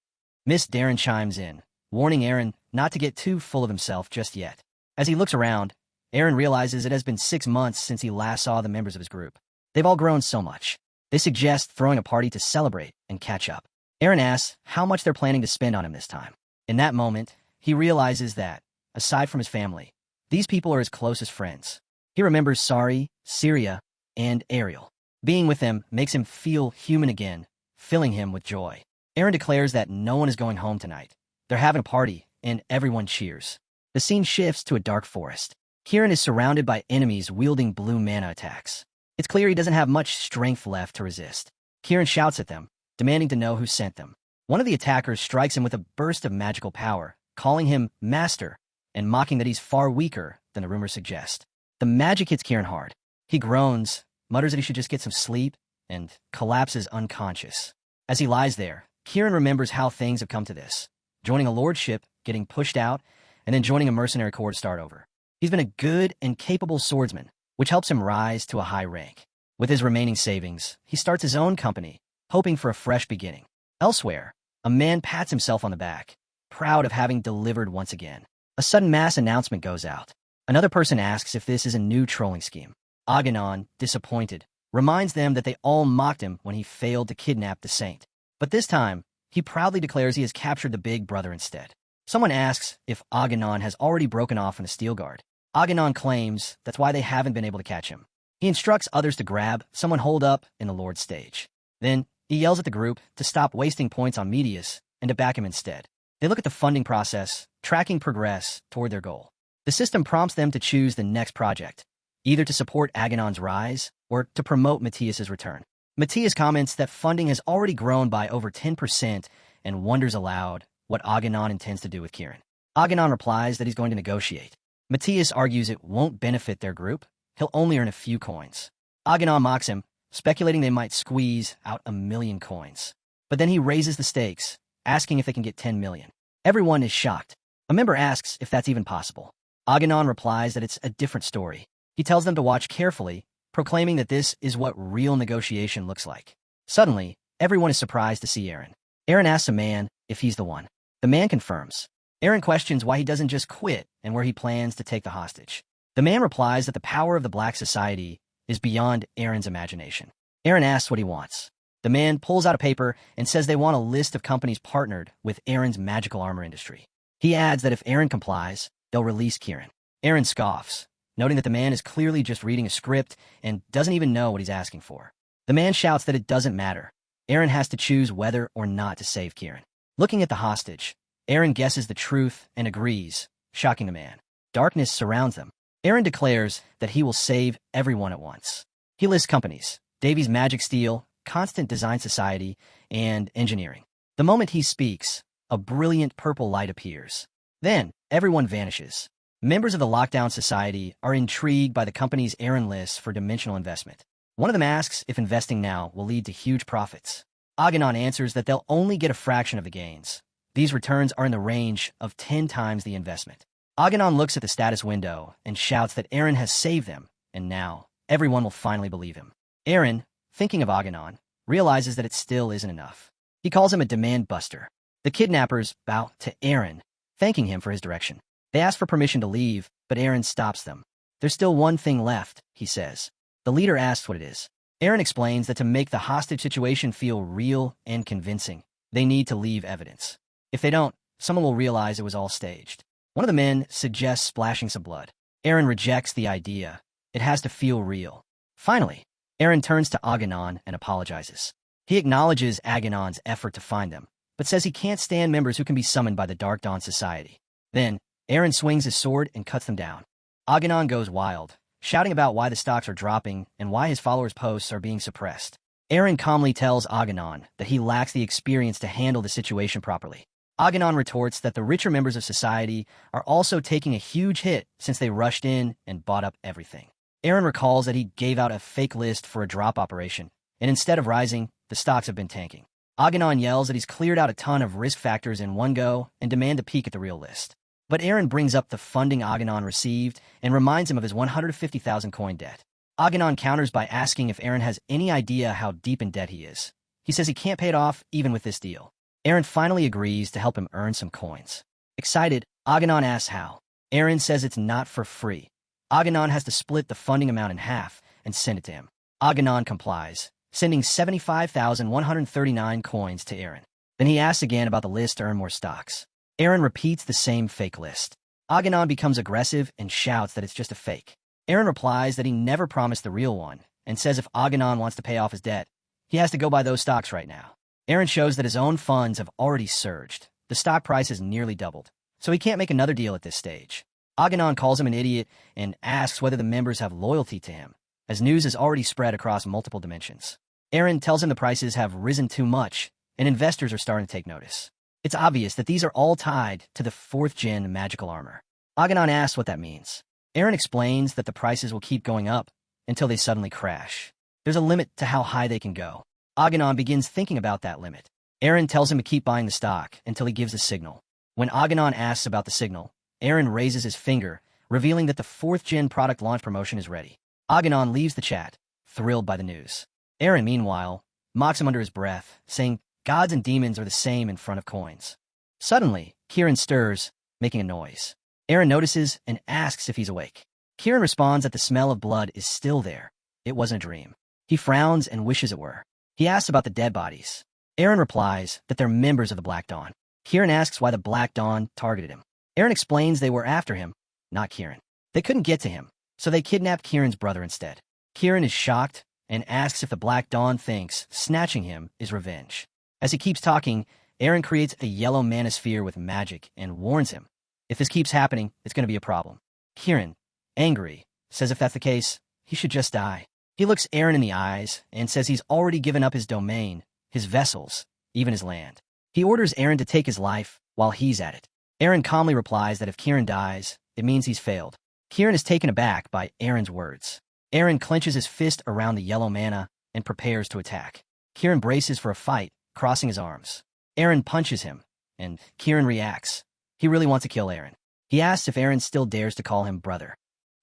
Miss Darren chimes in, warning Aaron not to get too full of himself just yet. As he looks around, Aaron realizes it has been 6 months since he last saw the members of his group. They've all grown so much. They suggest throwing a party to celebrate and catch up. Aaron asks how much they're planning to spend on him this time. In that moment, he realizes that, aside from his family, these people are his closest friends. He remembers Sari, Syria, and Ariel. Being with them makes him feel human again, filling him with joy. Aaron declares that no one is going home tonight. They're having a party, and everyone cheers. The scene shifts to a dark forest. Kieran is surrounded by enemies wielding blue mana attacks. It's clear he doesn't have much strength left to resist. Kieran shouts at them, demanding to know who sent them. One of the attackers strikes him with a burst of magical power, calling him Master, and mocking that he's far weaker than the rumors suggest. The magic hits Kieran hard. He groans, mutters that he should just get some sleep, and collapses unconscious. As he lies there, Kieran remembers how things have come to this. Joining a lordship, getting pushed out, and then joining a mercenary corps to start over. He's been a good and capable swordsman, which helps him rise to a high rank. With his remaining savings, he starts his own company, hoping for a fresh beginning. Elsewhere, a man pats himself on the back, proud of having delivered once again. A sudden mass announcement goes out. Another person asks if this is a new trolling scheme. Aganon, disappointed, reminds them that they all mocked him when he failed to kidnap the saint. But this time, he proudly declares he has captured the big brother instead. Someone asks if Aganon has already broken off from the steel guard. Aganon claims that's why they haven't been able to catch him. He instructs others to grab someone holed up in the Lord's stage. Then, he yells at the group to stop wasting points on Medius and to back him instead. They look at the funding process, tracking progress toward their goal. The system prompts them to choose the next project, either to support Aganon's rise or to promote Matthias's return. Matthias comments that funding has already grown by over 10% and wonders aloud what Aganon intends to do with Kieran. Aganon replies that he's going to negotiate. Matthias argues it won't benefit their group. He'll only earn a few coins. Aganon mocks him, speculating they might squeeze out 1 million coins. But then he raises the stakes, asking if they can get 10 million. Everyone is shocked. A member asks if that's even possible. Aganon replies that it's a different story. He tells them to watch carefully, proclaiming that this is what real negotiation looks like. Suddenly, everyone is surprised to see Aaron. Aaron asks a man if he's the one. The man confirms. Aaron questions why he doesn't just quit and where he plans to take the hostage. The man replies that the power of the Black Society is beyond Aaron's imagination. Aaron asks what he wants. The man pulls out a paper and says they want a list of companies partnered with Aaron's magical armor industry. He adds that if Aaron complies, they'll release Kieran. Aaron scoffs, noting that the man is clearly just reading a script and doesn't even know what he's asking for. The man shouts that it doesn't matter. Aaron has to choose whether or not to save Kieran. Looking at the hostage, Aaron guesses the truth and agrees, shocking the man. Darkness surrounds them. Aaron declares that he will save everyone at once. He lists companies: Davies Magic Steel, Constant Design Society, and Engineering. The moment he speaks, a brilliant purple light appears. Then, everyone vanishes. Members of the Lockdown Society are intrigued by the company's Aaron lists for dimensional investment. One of them asks if investing now will lead to huge profits. Aganon answers that they'll only get a fraction of the gains. These returns are in the range of 10 times the investment. Aganon looks at the status window and shouts that Aaron has saved them, and now everyone will finally believe him. Aaron, thinking of Aganon, realizes that it still isn't enough. He calls him a demand buster. The kidnappers bow to Aaron, thanking him for his direction. They ask for permission to leave, but Aaron stops them. There's still one thing left, he says. The leader asks what it is. Aaron explains that to make the hostage situation feel real and convincing, they need to leave evidence. If they don't, someone will realize it was all staged. One of the men suggests splashing some blood. Aaron rejects the idea. It has to feel real. Finally, Aaron turns to Aganon and apologizes. He acknowledges Aganon's effort to find them, but says he can't stand members who can be summoned by the Dark Dawn Society. Then, Aaron swings his sword and cuts them down. Aganon goes wild, shouting about why the stocks are dropping and why his followers' posts are being suppressed. Aaron calmly tells Aganon that he lacks the experience to handle the situation properly. Aganon retorts that the richer members of society are also taking a huge hit since they rushed in and bought up everything. Aaron recalls that he gave out a fake list for a drop operation, and instead of rising, the stocks have been tanking. Aganon yells that he's cleared out a ton of risk factors in one go and demand a peek at the real list. But Aaron brings up the funding Aganon received and reminds him of his 150,000 coin debt. Aganon counters by asking if Aaron has any idea how deep in debt he is. He says he can't pay it off even with this deal. Aaron finally agrees to help him earn some coins. Excited, Aganon asks how. Aaron says it's not for free. Aganon has to split the funding amount in half and send it to him. Aganon complies, sending 75,139 coins to Aaron. Then he asks again about the list to earn more stocks. Aaron repeats the same fake list. Aganon becomes aggressive and shouts that it's just a fake. Aaron replies that he never promised the real one and says if Aganon wants to pay off his debt, he has to go buy those stocks right now. Aaron shows that his own funds have already surged. The stock price has nearly doubled. so he can't make another deal at this stage. Aghanon calls him an idiot and asks whether the members have loyalty to him, as news is already spread across multiple dimensions. Aaron tells him the prices have risen too much, and investors are starting to take notice. It's obvious that these are all tied to the 4th gen magical armor. Aghanon asks what that means. Aaron explains that the prices will keep going up until they suddenly crash. There's a limit to how high they can go. Aghanon begins thinking about that limit. Aaron tells him to keep buying the stock until he gives a signal. When Aghanon asks about the signal, Aaron raises his finger, revealing that the 4th gen product launch promotion is ready. Aghanon leaves the chat, thrilled by the news. Aaron, meanwhile, mocks him under his breath, saying gods and demons are the same in front of coins. Suddenly, Kieran stirs, making a noise. Aaron notices and asks if he's awake. Kieran responds that the smell of blood is still there. It wasn't a dream. He frowns and wishes it were. He asks about the dead bodies. Aaron replies that they're members of the Black Dawn. Kieran asks why the Black Dawn targeted him. Aaron explains they were after him, not Kieran. They couldn't get to him, so they kidnapped Kieran's brother instead. Kieran is shocked and asks if the Black Dawn thinks snatching him is revenge. As he keeps talking, Aaron creates a yellow manosphere with magic and warns him. If this keeps happening, it's going to be a problem. Kieran, angry, says if that's the case, he should just die. He looks Aaron in the eyes and says he's already given up his domain, his vessels, even his land. He orders Aaron to take his life while he's at it. Aaron calmly replies that if Kieran dies, it means he's failed. Kieran is taken aback by Aaron's words. Aaron clenches his fist around the yellow mana and prepares to attack. Kieran braces for a fight, crossing his arms. Aaron punches him, and Kieran reacts. He really wants to kill Aaron. He asks if Aaron still dares to call him brother.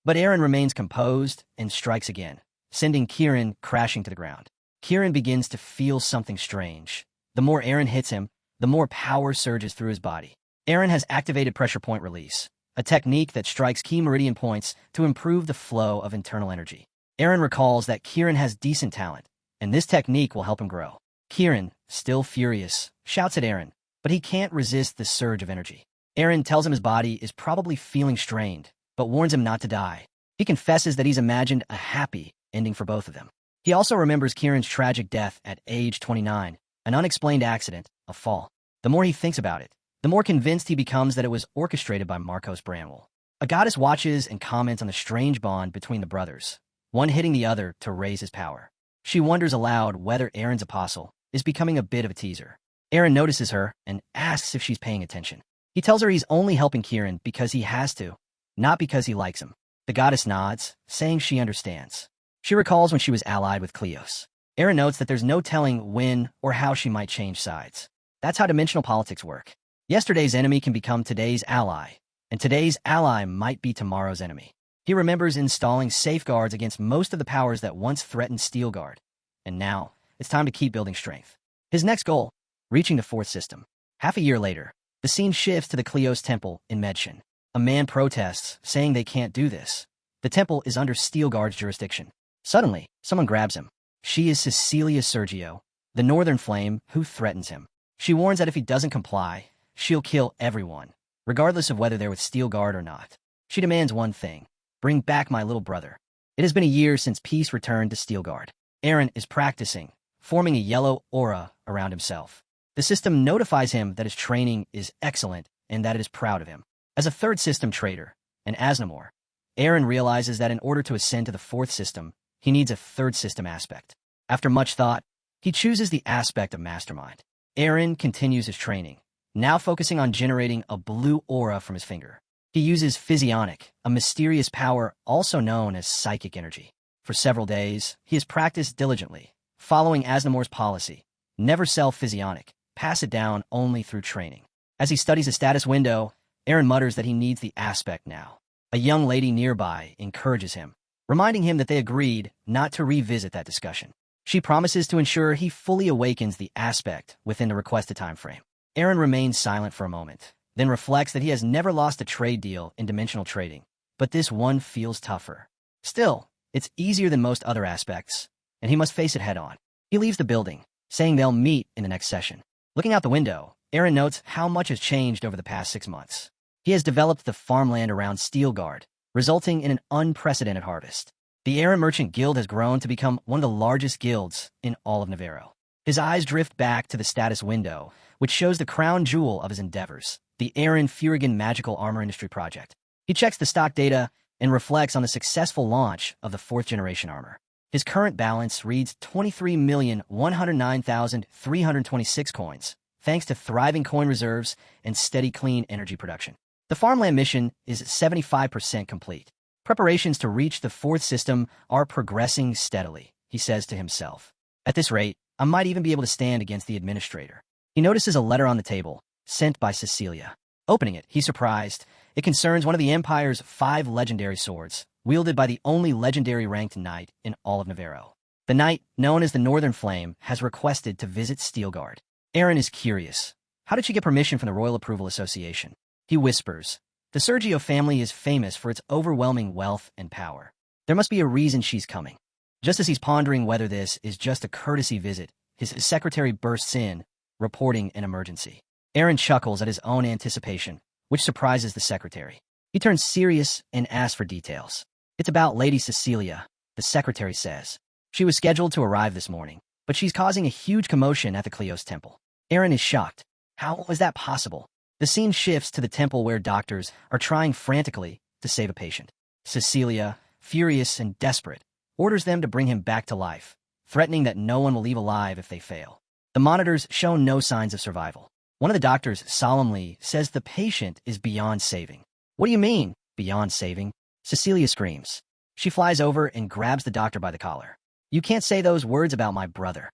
But Aaron remains composed and strikes again, sending Kieran crashing to the ground. Kieran begins to feel something strange. The more Aaron hits him, the more power surges through his body. Aaron has activated pressure point release, a technique that strikes key meridian points to improve the flow of internal energy. Aaron recalls that Kieran has decent talent, and this technique will help him grow. Kieran, still furious, shouts at Aaron, but he can't resist the surge of energy. Aaron tells him his body is probably feeling strained, but warns him not to die. He confesses that he's imagined a happy ending for both of them. He also remembers Kieran's tragic death at age 29, an unexplained accident, a fall. The more he thinks about it, the more convinced he becomes that it was orchestrated by Marcos Bramwell. A goddess watches and comments on the strange bond between the brothers, one hitting the other to raise his power. She wonders aloud whether Aaron's apostle is becoming a bit of a teaser. Aaron notices her and asks if she's paying attention. He tells her he's only helping Kieran because he has to, not because he likes him. The goddess nods, saying she understands. She recalls when she was allied with Kleos. Aaron notes that there's no telling when or how she might change sides. That's how dimensional politics work. Yesterday's enemy can become today's ally, and today's ally might be tomorrow's enemy. He remembers installing safeguards against most of the powers that once threatened Steelguard, and now it's time to keep building strength. His next goal, reaching the 4th system. Half a year later, the scene shifts to the Kleos temple in Medshin. A man protests, saying they can't do this. The temple is under Steelguard's jurisdiction. Suddenly, someone grabs him. She is Cecilia Sergio, the Northern Flame, who threatens him. She warns that if he doesn't comply, she'll kill everyone, regardless of whether they're with Steelguard or not. She demands one thing: bring back my little brother. It has been a year since peace returned to Steelguard. Aaron is practicing, forming a yellow aura around himself. The system notifies him that his training is excellent and that it is proud of him. As a 3rd system trader, an Asnamor, Aaron realizes that in order to ascend to the 4th system, he needs a 3rd system aspect. After much thought, he chooses the aspect of mastermind. Aaron continues his training, now focusing on generating a blue aura from his finger. He uses physionic, a mysterious power also known as psychic energy. For several days, he has practiced diligently, following Asnamor's policy: never sell physionic, pass it down only through training. As he studies a status window, Aaron mutters that he needs the aspect now. A young lady nearby encourages him, reminding him that they agreed not to revisit that discussion. She promises to ensure he fully awakens the aspect within the requested time frame. Aaron remains silent for a moment, then reflects that he has never lost a trade deal in dimensional trading, but this one feels tougher. Still, it's easier than most other aspects, and he must face it head-on. He leaves the building, saying they'll meet in the next session. Looking out the window, Aaron notes how much has changed over the past 6 months. He has developed the farmland around Steelguard, resulting in an unprecedented harvest. The Aaron Merchant Guild has grown to become one of the largest guilds in all of Navarro. His eyes drift back to the status window, which shows the crown jewel of his endeavors, the Aaron Furigan Magical Armor Industry project. He checks the stock data and reflects on the successful launch of the 4th-generation armor. His current balance reads 23,109,326 coins, thanks to thriving coin reserves and steady clean energy production. The farmland mission is 75% complete. Preparations to reach the 4th system are progressing steadily, he says to himself. At this rate, I might even be able to stand against the administrator. He notices a letter on the table, sent by Cecilia. Opening it, he's surprised. It concerns one of the Empire's 5 legendary swords, wielded by the only legendary ranked knight in all of Navarro. The knight, known as the Northern Flame, has requested to visit Steelguard. Aaron is curious. How did she get permission from the Royal Approval Association? He whispers. The Sergio family is famous for its overwhelming wealth and power. There must be a reason she's coming. Just as he's pondering whether this is just a courtesy visit, his secretary bursts in, reporting an emergency. Aaron chuckles at his own anticipation, which surprises the secretary. He turns serious and asks for details. It's about Lady Cecilia, the secretary says. She was scheduled to arrive this morning, but she's causing a huge commotion at the Kleos temple. Aaron is shocked. How was that possible? The scene shifts to the temple where doctors are trying frantically to save a patient. Cecilia, furious and desperate, orders them to bring him back to life, threatening that no one will leave alive if they fail. The monitors show no signs of survival. One of the doctors solemnly says the patient is beyond saving. What do you mean, beyond saving? Cecilia screams. She flies over and grabs the doctor by the collar. You can't say those words about my brother.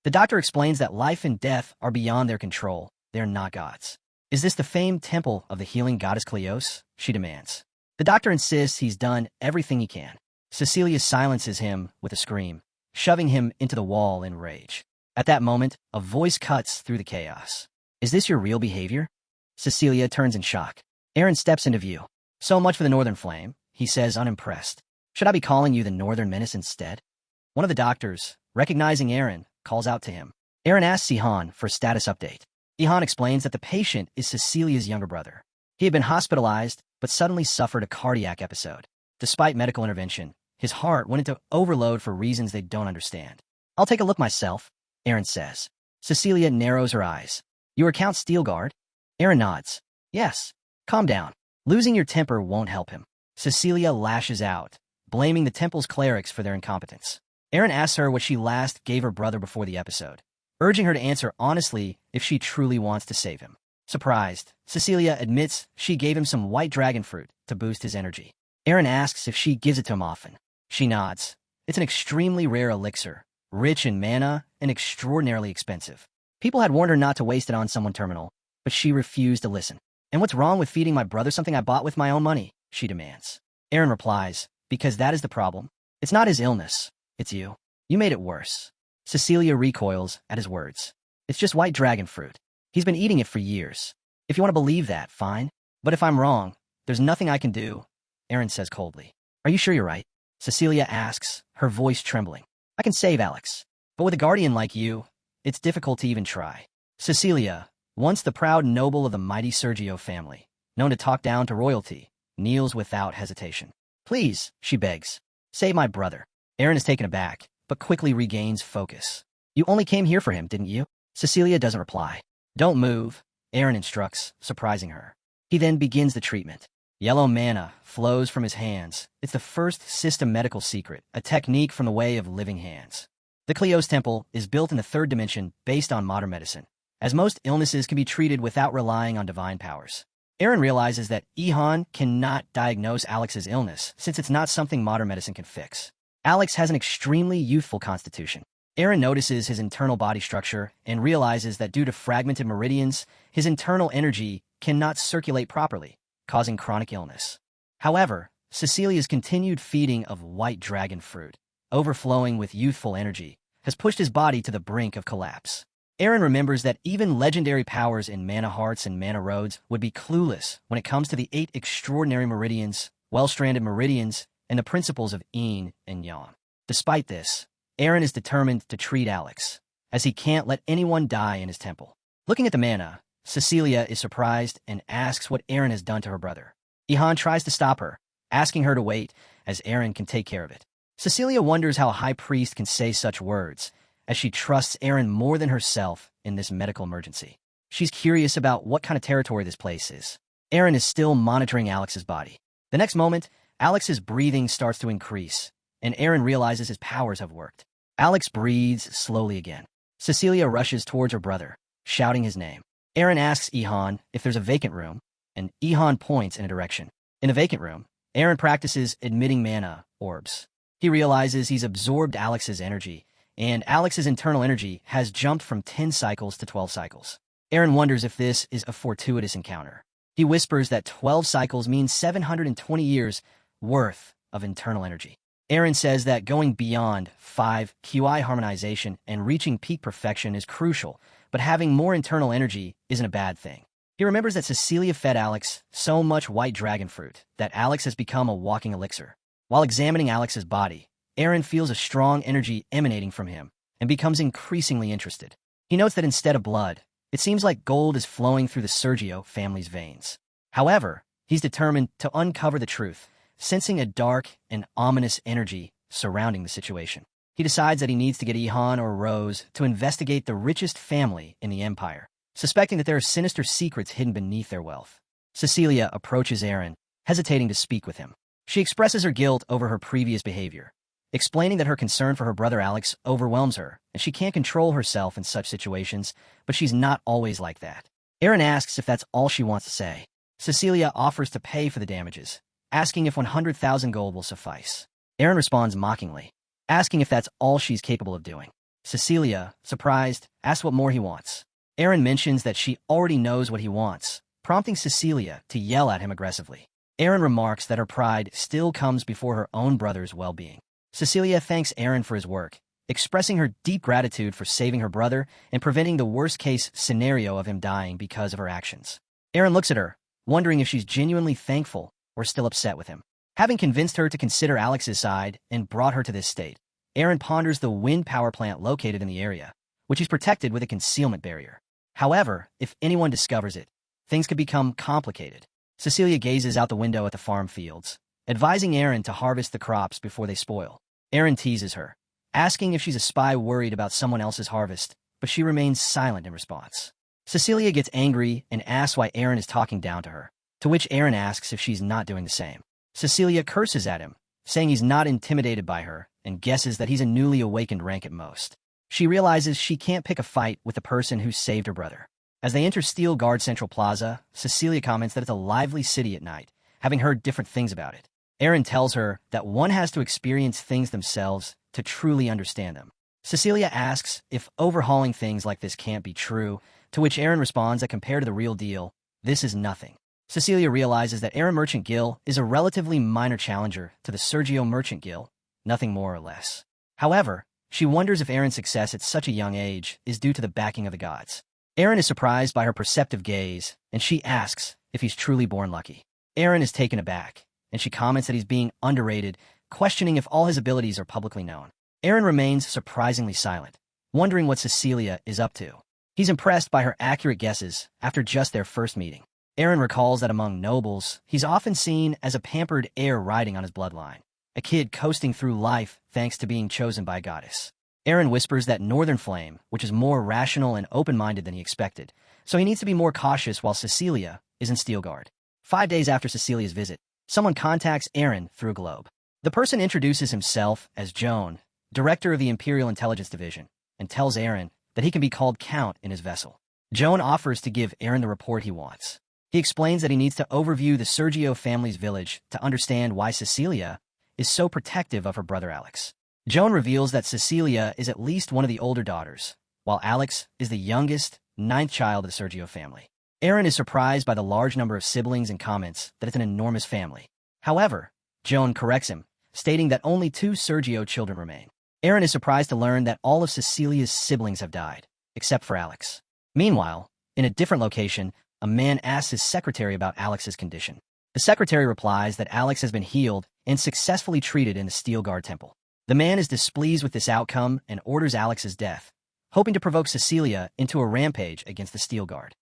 The doctor explains that life and death are beyond their control. They're not gods. Is this the famed temple of the healing goddess Kleos? She demands. The doctor insists he's done everything he can. Cecilia silences him with a scream, shoving him into the wall in rage. At that moment, a voice cuts through the chaos. Is this your real behavior? Cecilia turns in shock. Aaron steps into view. So much for the Northern Flame, he says, unimpressed. Should I be calling you the Northern Menace instead? One of the doctors, recognizing Aaron, calls out to him. Aaron asks Ihan for a status update. Ihan explains that the patient is Cecilia's younger brother. He had been hospitalized, but suddenly suffered a cardiac episode. Despite medical intervention, his heart went into overload for reasons they don't understand. I'll take a look myself, Aaron says. Cecilia narrows her eyes. You recount Steelguard? Aaron nods. Yes. Calm down. Losing your temper won't help him. Cecilia lashes out, blaming the temple's clerics for their incompetence. Aaron asks her what she last gave her brother before the episode, urging her to answer honestly if she truly wants to save him. Surprised, Cecilia admits she gave him some white dragon fruit to boost his energy. Aaron asks if she gives it to him often. She nods. It's an extremely rare elixir, rich in mana and extraordinarily expensive. People had warned her not to waste it on someone terminal, but she refused to listen. And what's wrong with feeding my brother something I bought with my own money? She demands. Aaron replies, because that is the problem. It's not his illness. It's you. You made it worse. Cecilia recoils at his words. It's just white dragon fruit. He's been eating it for years. If you want to believe that, fine. But if I'm wrong, there's nothing I can do, Aaron says coldly. Are you sure you're right? Cecilia asks, her voice trembling. I can save Alex. But with a guardian like you, it's difficult to even try. Cecilia, once the proud noble of the mighty Sergio family, known to talk down to royalty, kneels without hesitation. Please, she begs. Save my brother. Aaron is taken aback, but quickly regains focus. You only came here for him, didn't you? Cecilia doesn't reply. Don't move, Aaron instructs, surprising her. He then begins the treatment. Yellow mana flows from his hands. It's the first system medical secret, a technique from the way of living hands. The Kleos Temple is built in the 3rd dimension based on modern medicine, as most illnesses can be treated without relying on divine powers. Aaron realizes that Ihan cannot diagnose Alex's illness since it's not something modern medicine can fix. Alex has an extremely youthful constitution. Aaron notices his internal body structure and realizes that due to fragmented meridians, his internal energy cannot circulate properly, causing chronic illness. However, Cecilia's continued feeding of white dragon fruit, overflowing with youthful energy, has pushed his body to the brink of collapse. Aaron remembers that even legendary powers in mana hearts and mana roads would be clueless when it comes to the 8 extraordinary meridians, well-stranded meridians, and the principles of yin and yang. Despite this, Aaron is determined to treat Alex, as he can't let anyone die in his temple. Looking at the mana, Cecilia is surprised and asks what Aaron has done to her brother. Ihan tries to stop her, asking her to wait, as Aaron can take care of it. Cecilia wonders how a high priest can say such words, as she trusts Aaron more than herself in this medical emergency. She's curious about what kind of territory this place is. Aaron is still monitoring Alex's body. The next moment, Alex's breathing starts to increase, and Aaron realizes his powers have worked. Alex breathes slowly again. Cecilia rushes towards her brother, shouting his name. Aaron asks Ihan if there's a vacant room, and Ihan points in a direction. In the vacant room, Aaron practices admitting mana orbs. He realizes he's absorbed Alex's energy, and Alex's internal energy has jumped from 10 cycles to 12 cycles. Aaron wonders if this is a fortuitous encounter. He whispers that 12 cycles means 720 years worth of internal energy. Aaron says that going beyond 5 QI harmonization and reaching peak perfection is crucial, but having more internal energy isn't a bad thing. He remembers that Cecilia fed Alex so much white dragon fruit that Alex has become a walking elixir. While examining Alex's body, Aaron feels a strong energy emanating from him and becomes increasingly interested. He notes that instead of blood, it seems like gold is flowing through the Sergio family's veins. However, he's determined to uncover the truth, sensing a dark and ominous energy surrounding the situation. He decides that he needs to get Ihan or Rose to investigate the richest family in the empire, suspecting that there are sinister secrets hidden beneath their wealth. Cecilia approaches Aaron, hesitating to speak with him. She expresses her guilt over her previous behavior, explaining that her concern for her brother Alex overwhelms her, and she can't control herself in such situations, but she's not always like that. Aaron asks if that's all she wants to say. Cecilia offers to pay for the damages, asking if 100,000 gold will suffice. Aaron responds mockingly, asking if that's all she's capable of doing. Cecilia, surprised, asks what more he wants. Aaron mentions that she already knows what he wants, prompting Cecilia to yell at him aggressively. Aaron remarks that her pride still comes before her own brother's well-being. Cecilia thanks Aaron for his work, expressing her deep gratitude for saving her brother and preventing the worst-case scenario of him dying because of her actions. Aaron looks at her, wondering if she's genuinely thankful or still upset with him. Having convinced her to consider Alex's side and brought her to this state, Aaron ponders the wind power plant located in the area, which is protected with a concealment barrier. However, if anyone discovers it, things could become complicated. Cecilia gazes out the window at the farm fields, advising Aaron to harvest the crops before they spoil. Aaron teases her, asking if she's a spy worried about someone else's harvest, but she remains silent in response. Cecilia gets angry and asks why Aaron is talking down to her, to which Aaron asks if she's not doing the same. Cecilia curses at him, saying he's not intimidated by her and guesses that he's a newly awakened rank at most. She realizes she can't pick a fight with the person who saved her brother. As they enter Steel Guard Central Plaza, Cecilia comments that it's a lively city at night, having heard different things about it. Aaron tells her that one has to experience things themselves to truly understand them. Cecilia asks if overhauling things like this can't be true, to which Aaron responds that compared to the real deal, this is nothing. Cecilia realizes that Aaron Merchant Gill is a relatively minor challenger to the Sergio Merchant Gill, nothing more or less. However, she wonders if Aaron's success at such a young age is due to the backing of the gods. Aaron is surprised by her perceptive gaze, and she asks if he's truly born lucky. Aaron is taken aback, and she comments that he's being underrated, questioning if all his abilities are publicly known. Aaron remains surprisingly silent, wondering what Cecilia is up to. He's impressed by her accurate guesses after just their first meeting. Aaron recalls that among nobles, he's often seen as a pampered heir riding on his bloodline, a kid coasting through life thanks to being chosen by a goddess. Aaron whispers that Northern Flame, which is more rational and open-minded than he expected, so he needs to be more cautious while Cecilia is in Steel Guard. 5 days after Cecilia's visit, someone contacts Aaron through a globe. The person introduces himself as Joan, director of the Imperial Intelligence Division, and tells Aaron that he can be called Count in his vessel. Joan offers to give Aaron the report he wants. He explains that he needs to overview the Sergio family's village to understand why Cecilia is so protective of her brother Alex. Joan reveals that Cecilia is at least one of the older daughters, while Alex is the youngest, 9th child of the Sergio family. Aaron is surprised by the large number of siblings and comments that it's an enormous family. However, Joan corrects him, stating that only 2 Sergio children remain. Aaron is surprised to learn that all of Cecilia's siblings have died, except for Alex. Meanwhile, in a different location, a man asks his secretary about Alex's condition. The secretary replies that Alex has been healed and successfully treated in the Steel Guard Temple. The man is displeased with this outcome and orders Alex's death, hoping to provoke Cecilia into a rampage against the Steel Guard.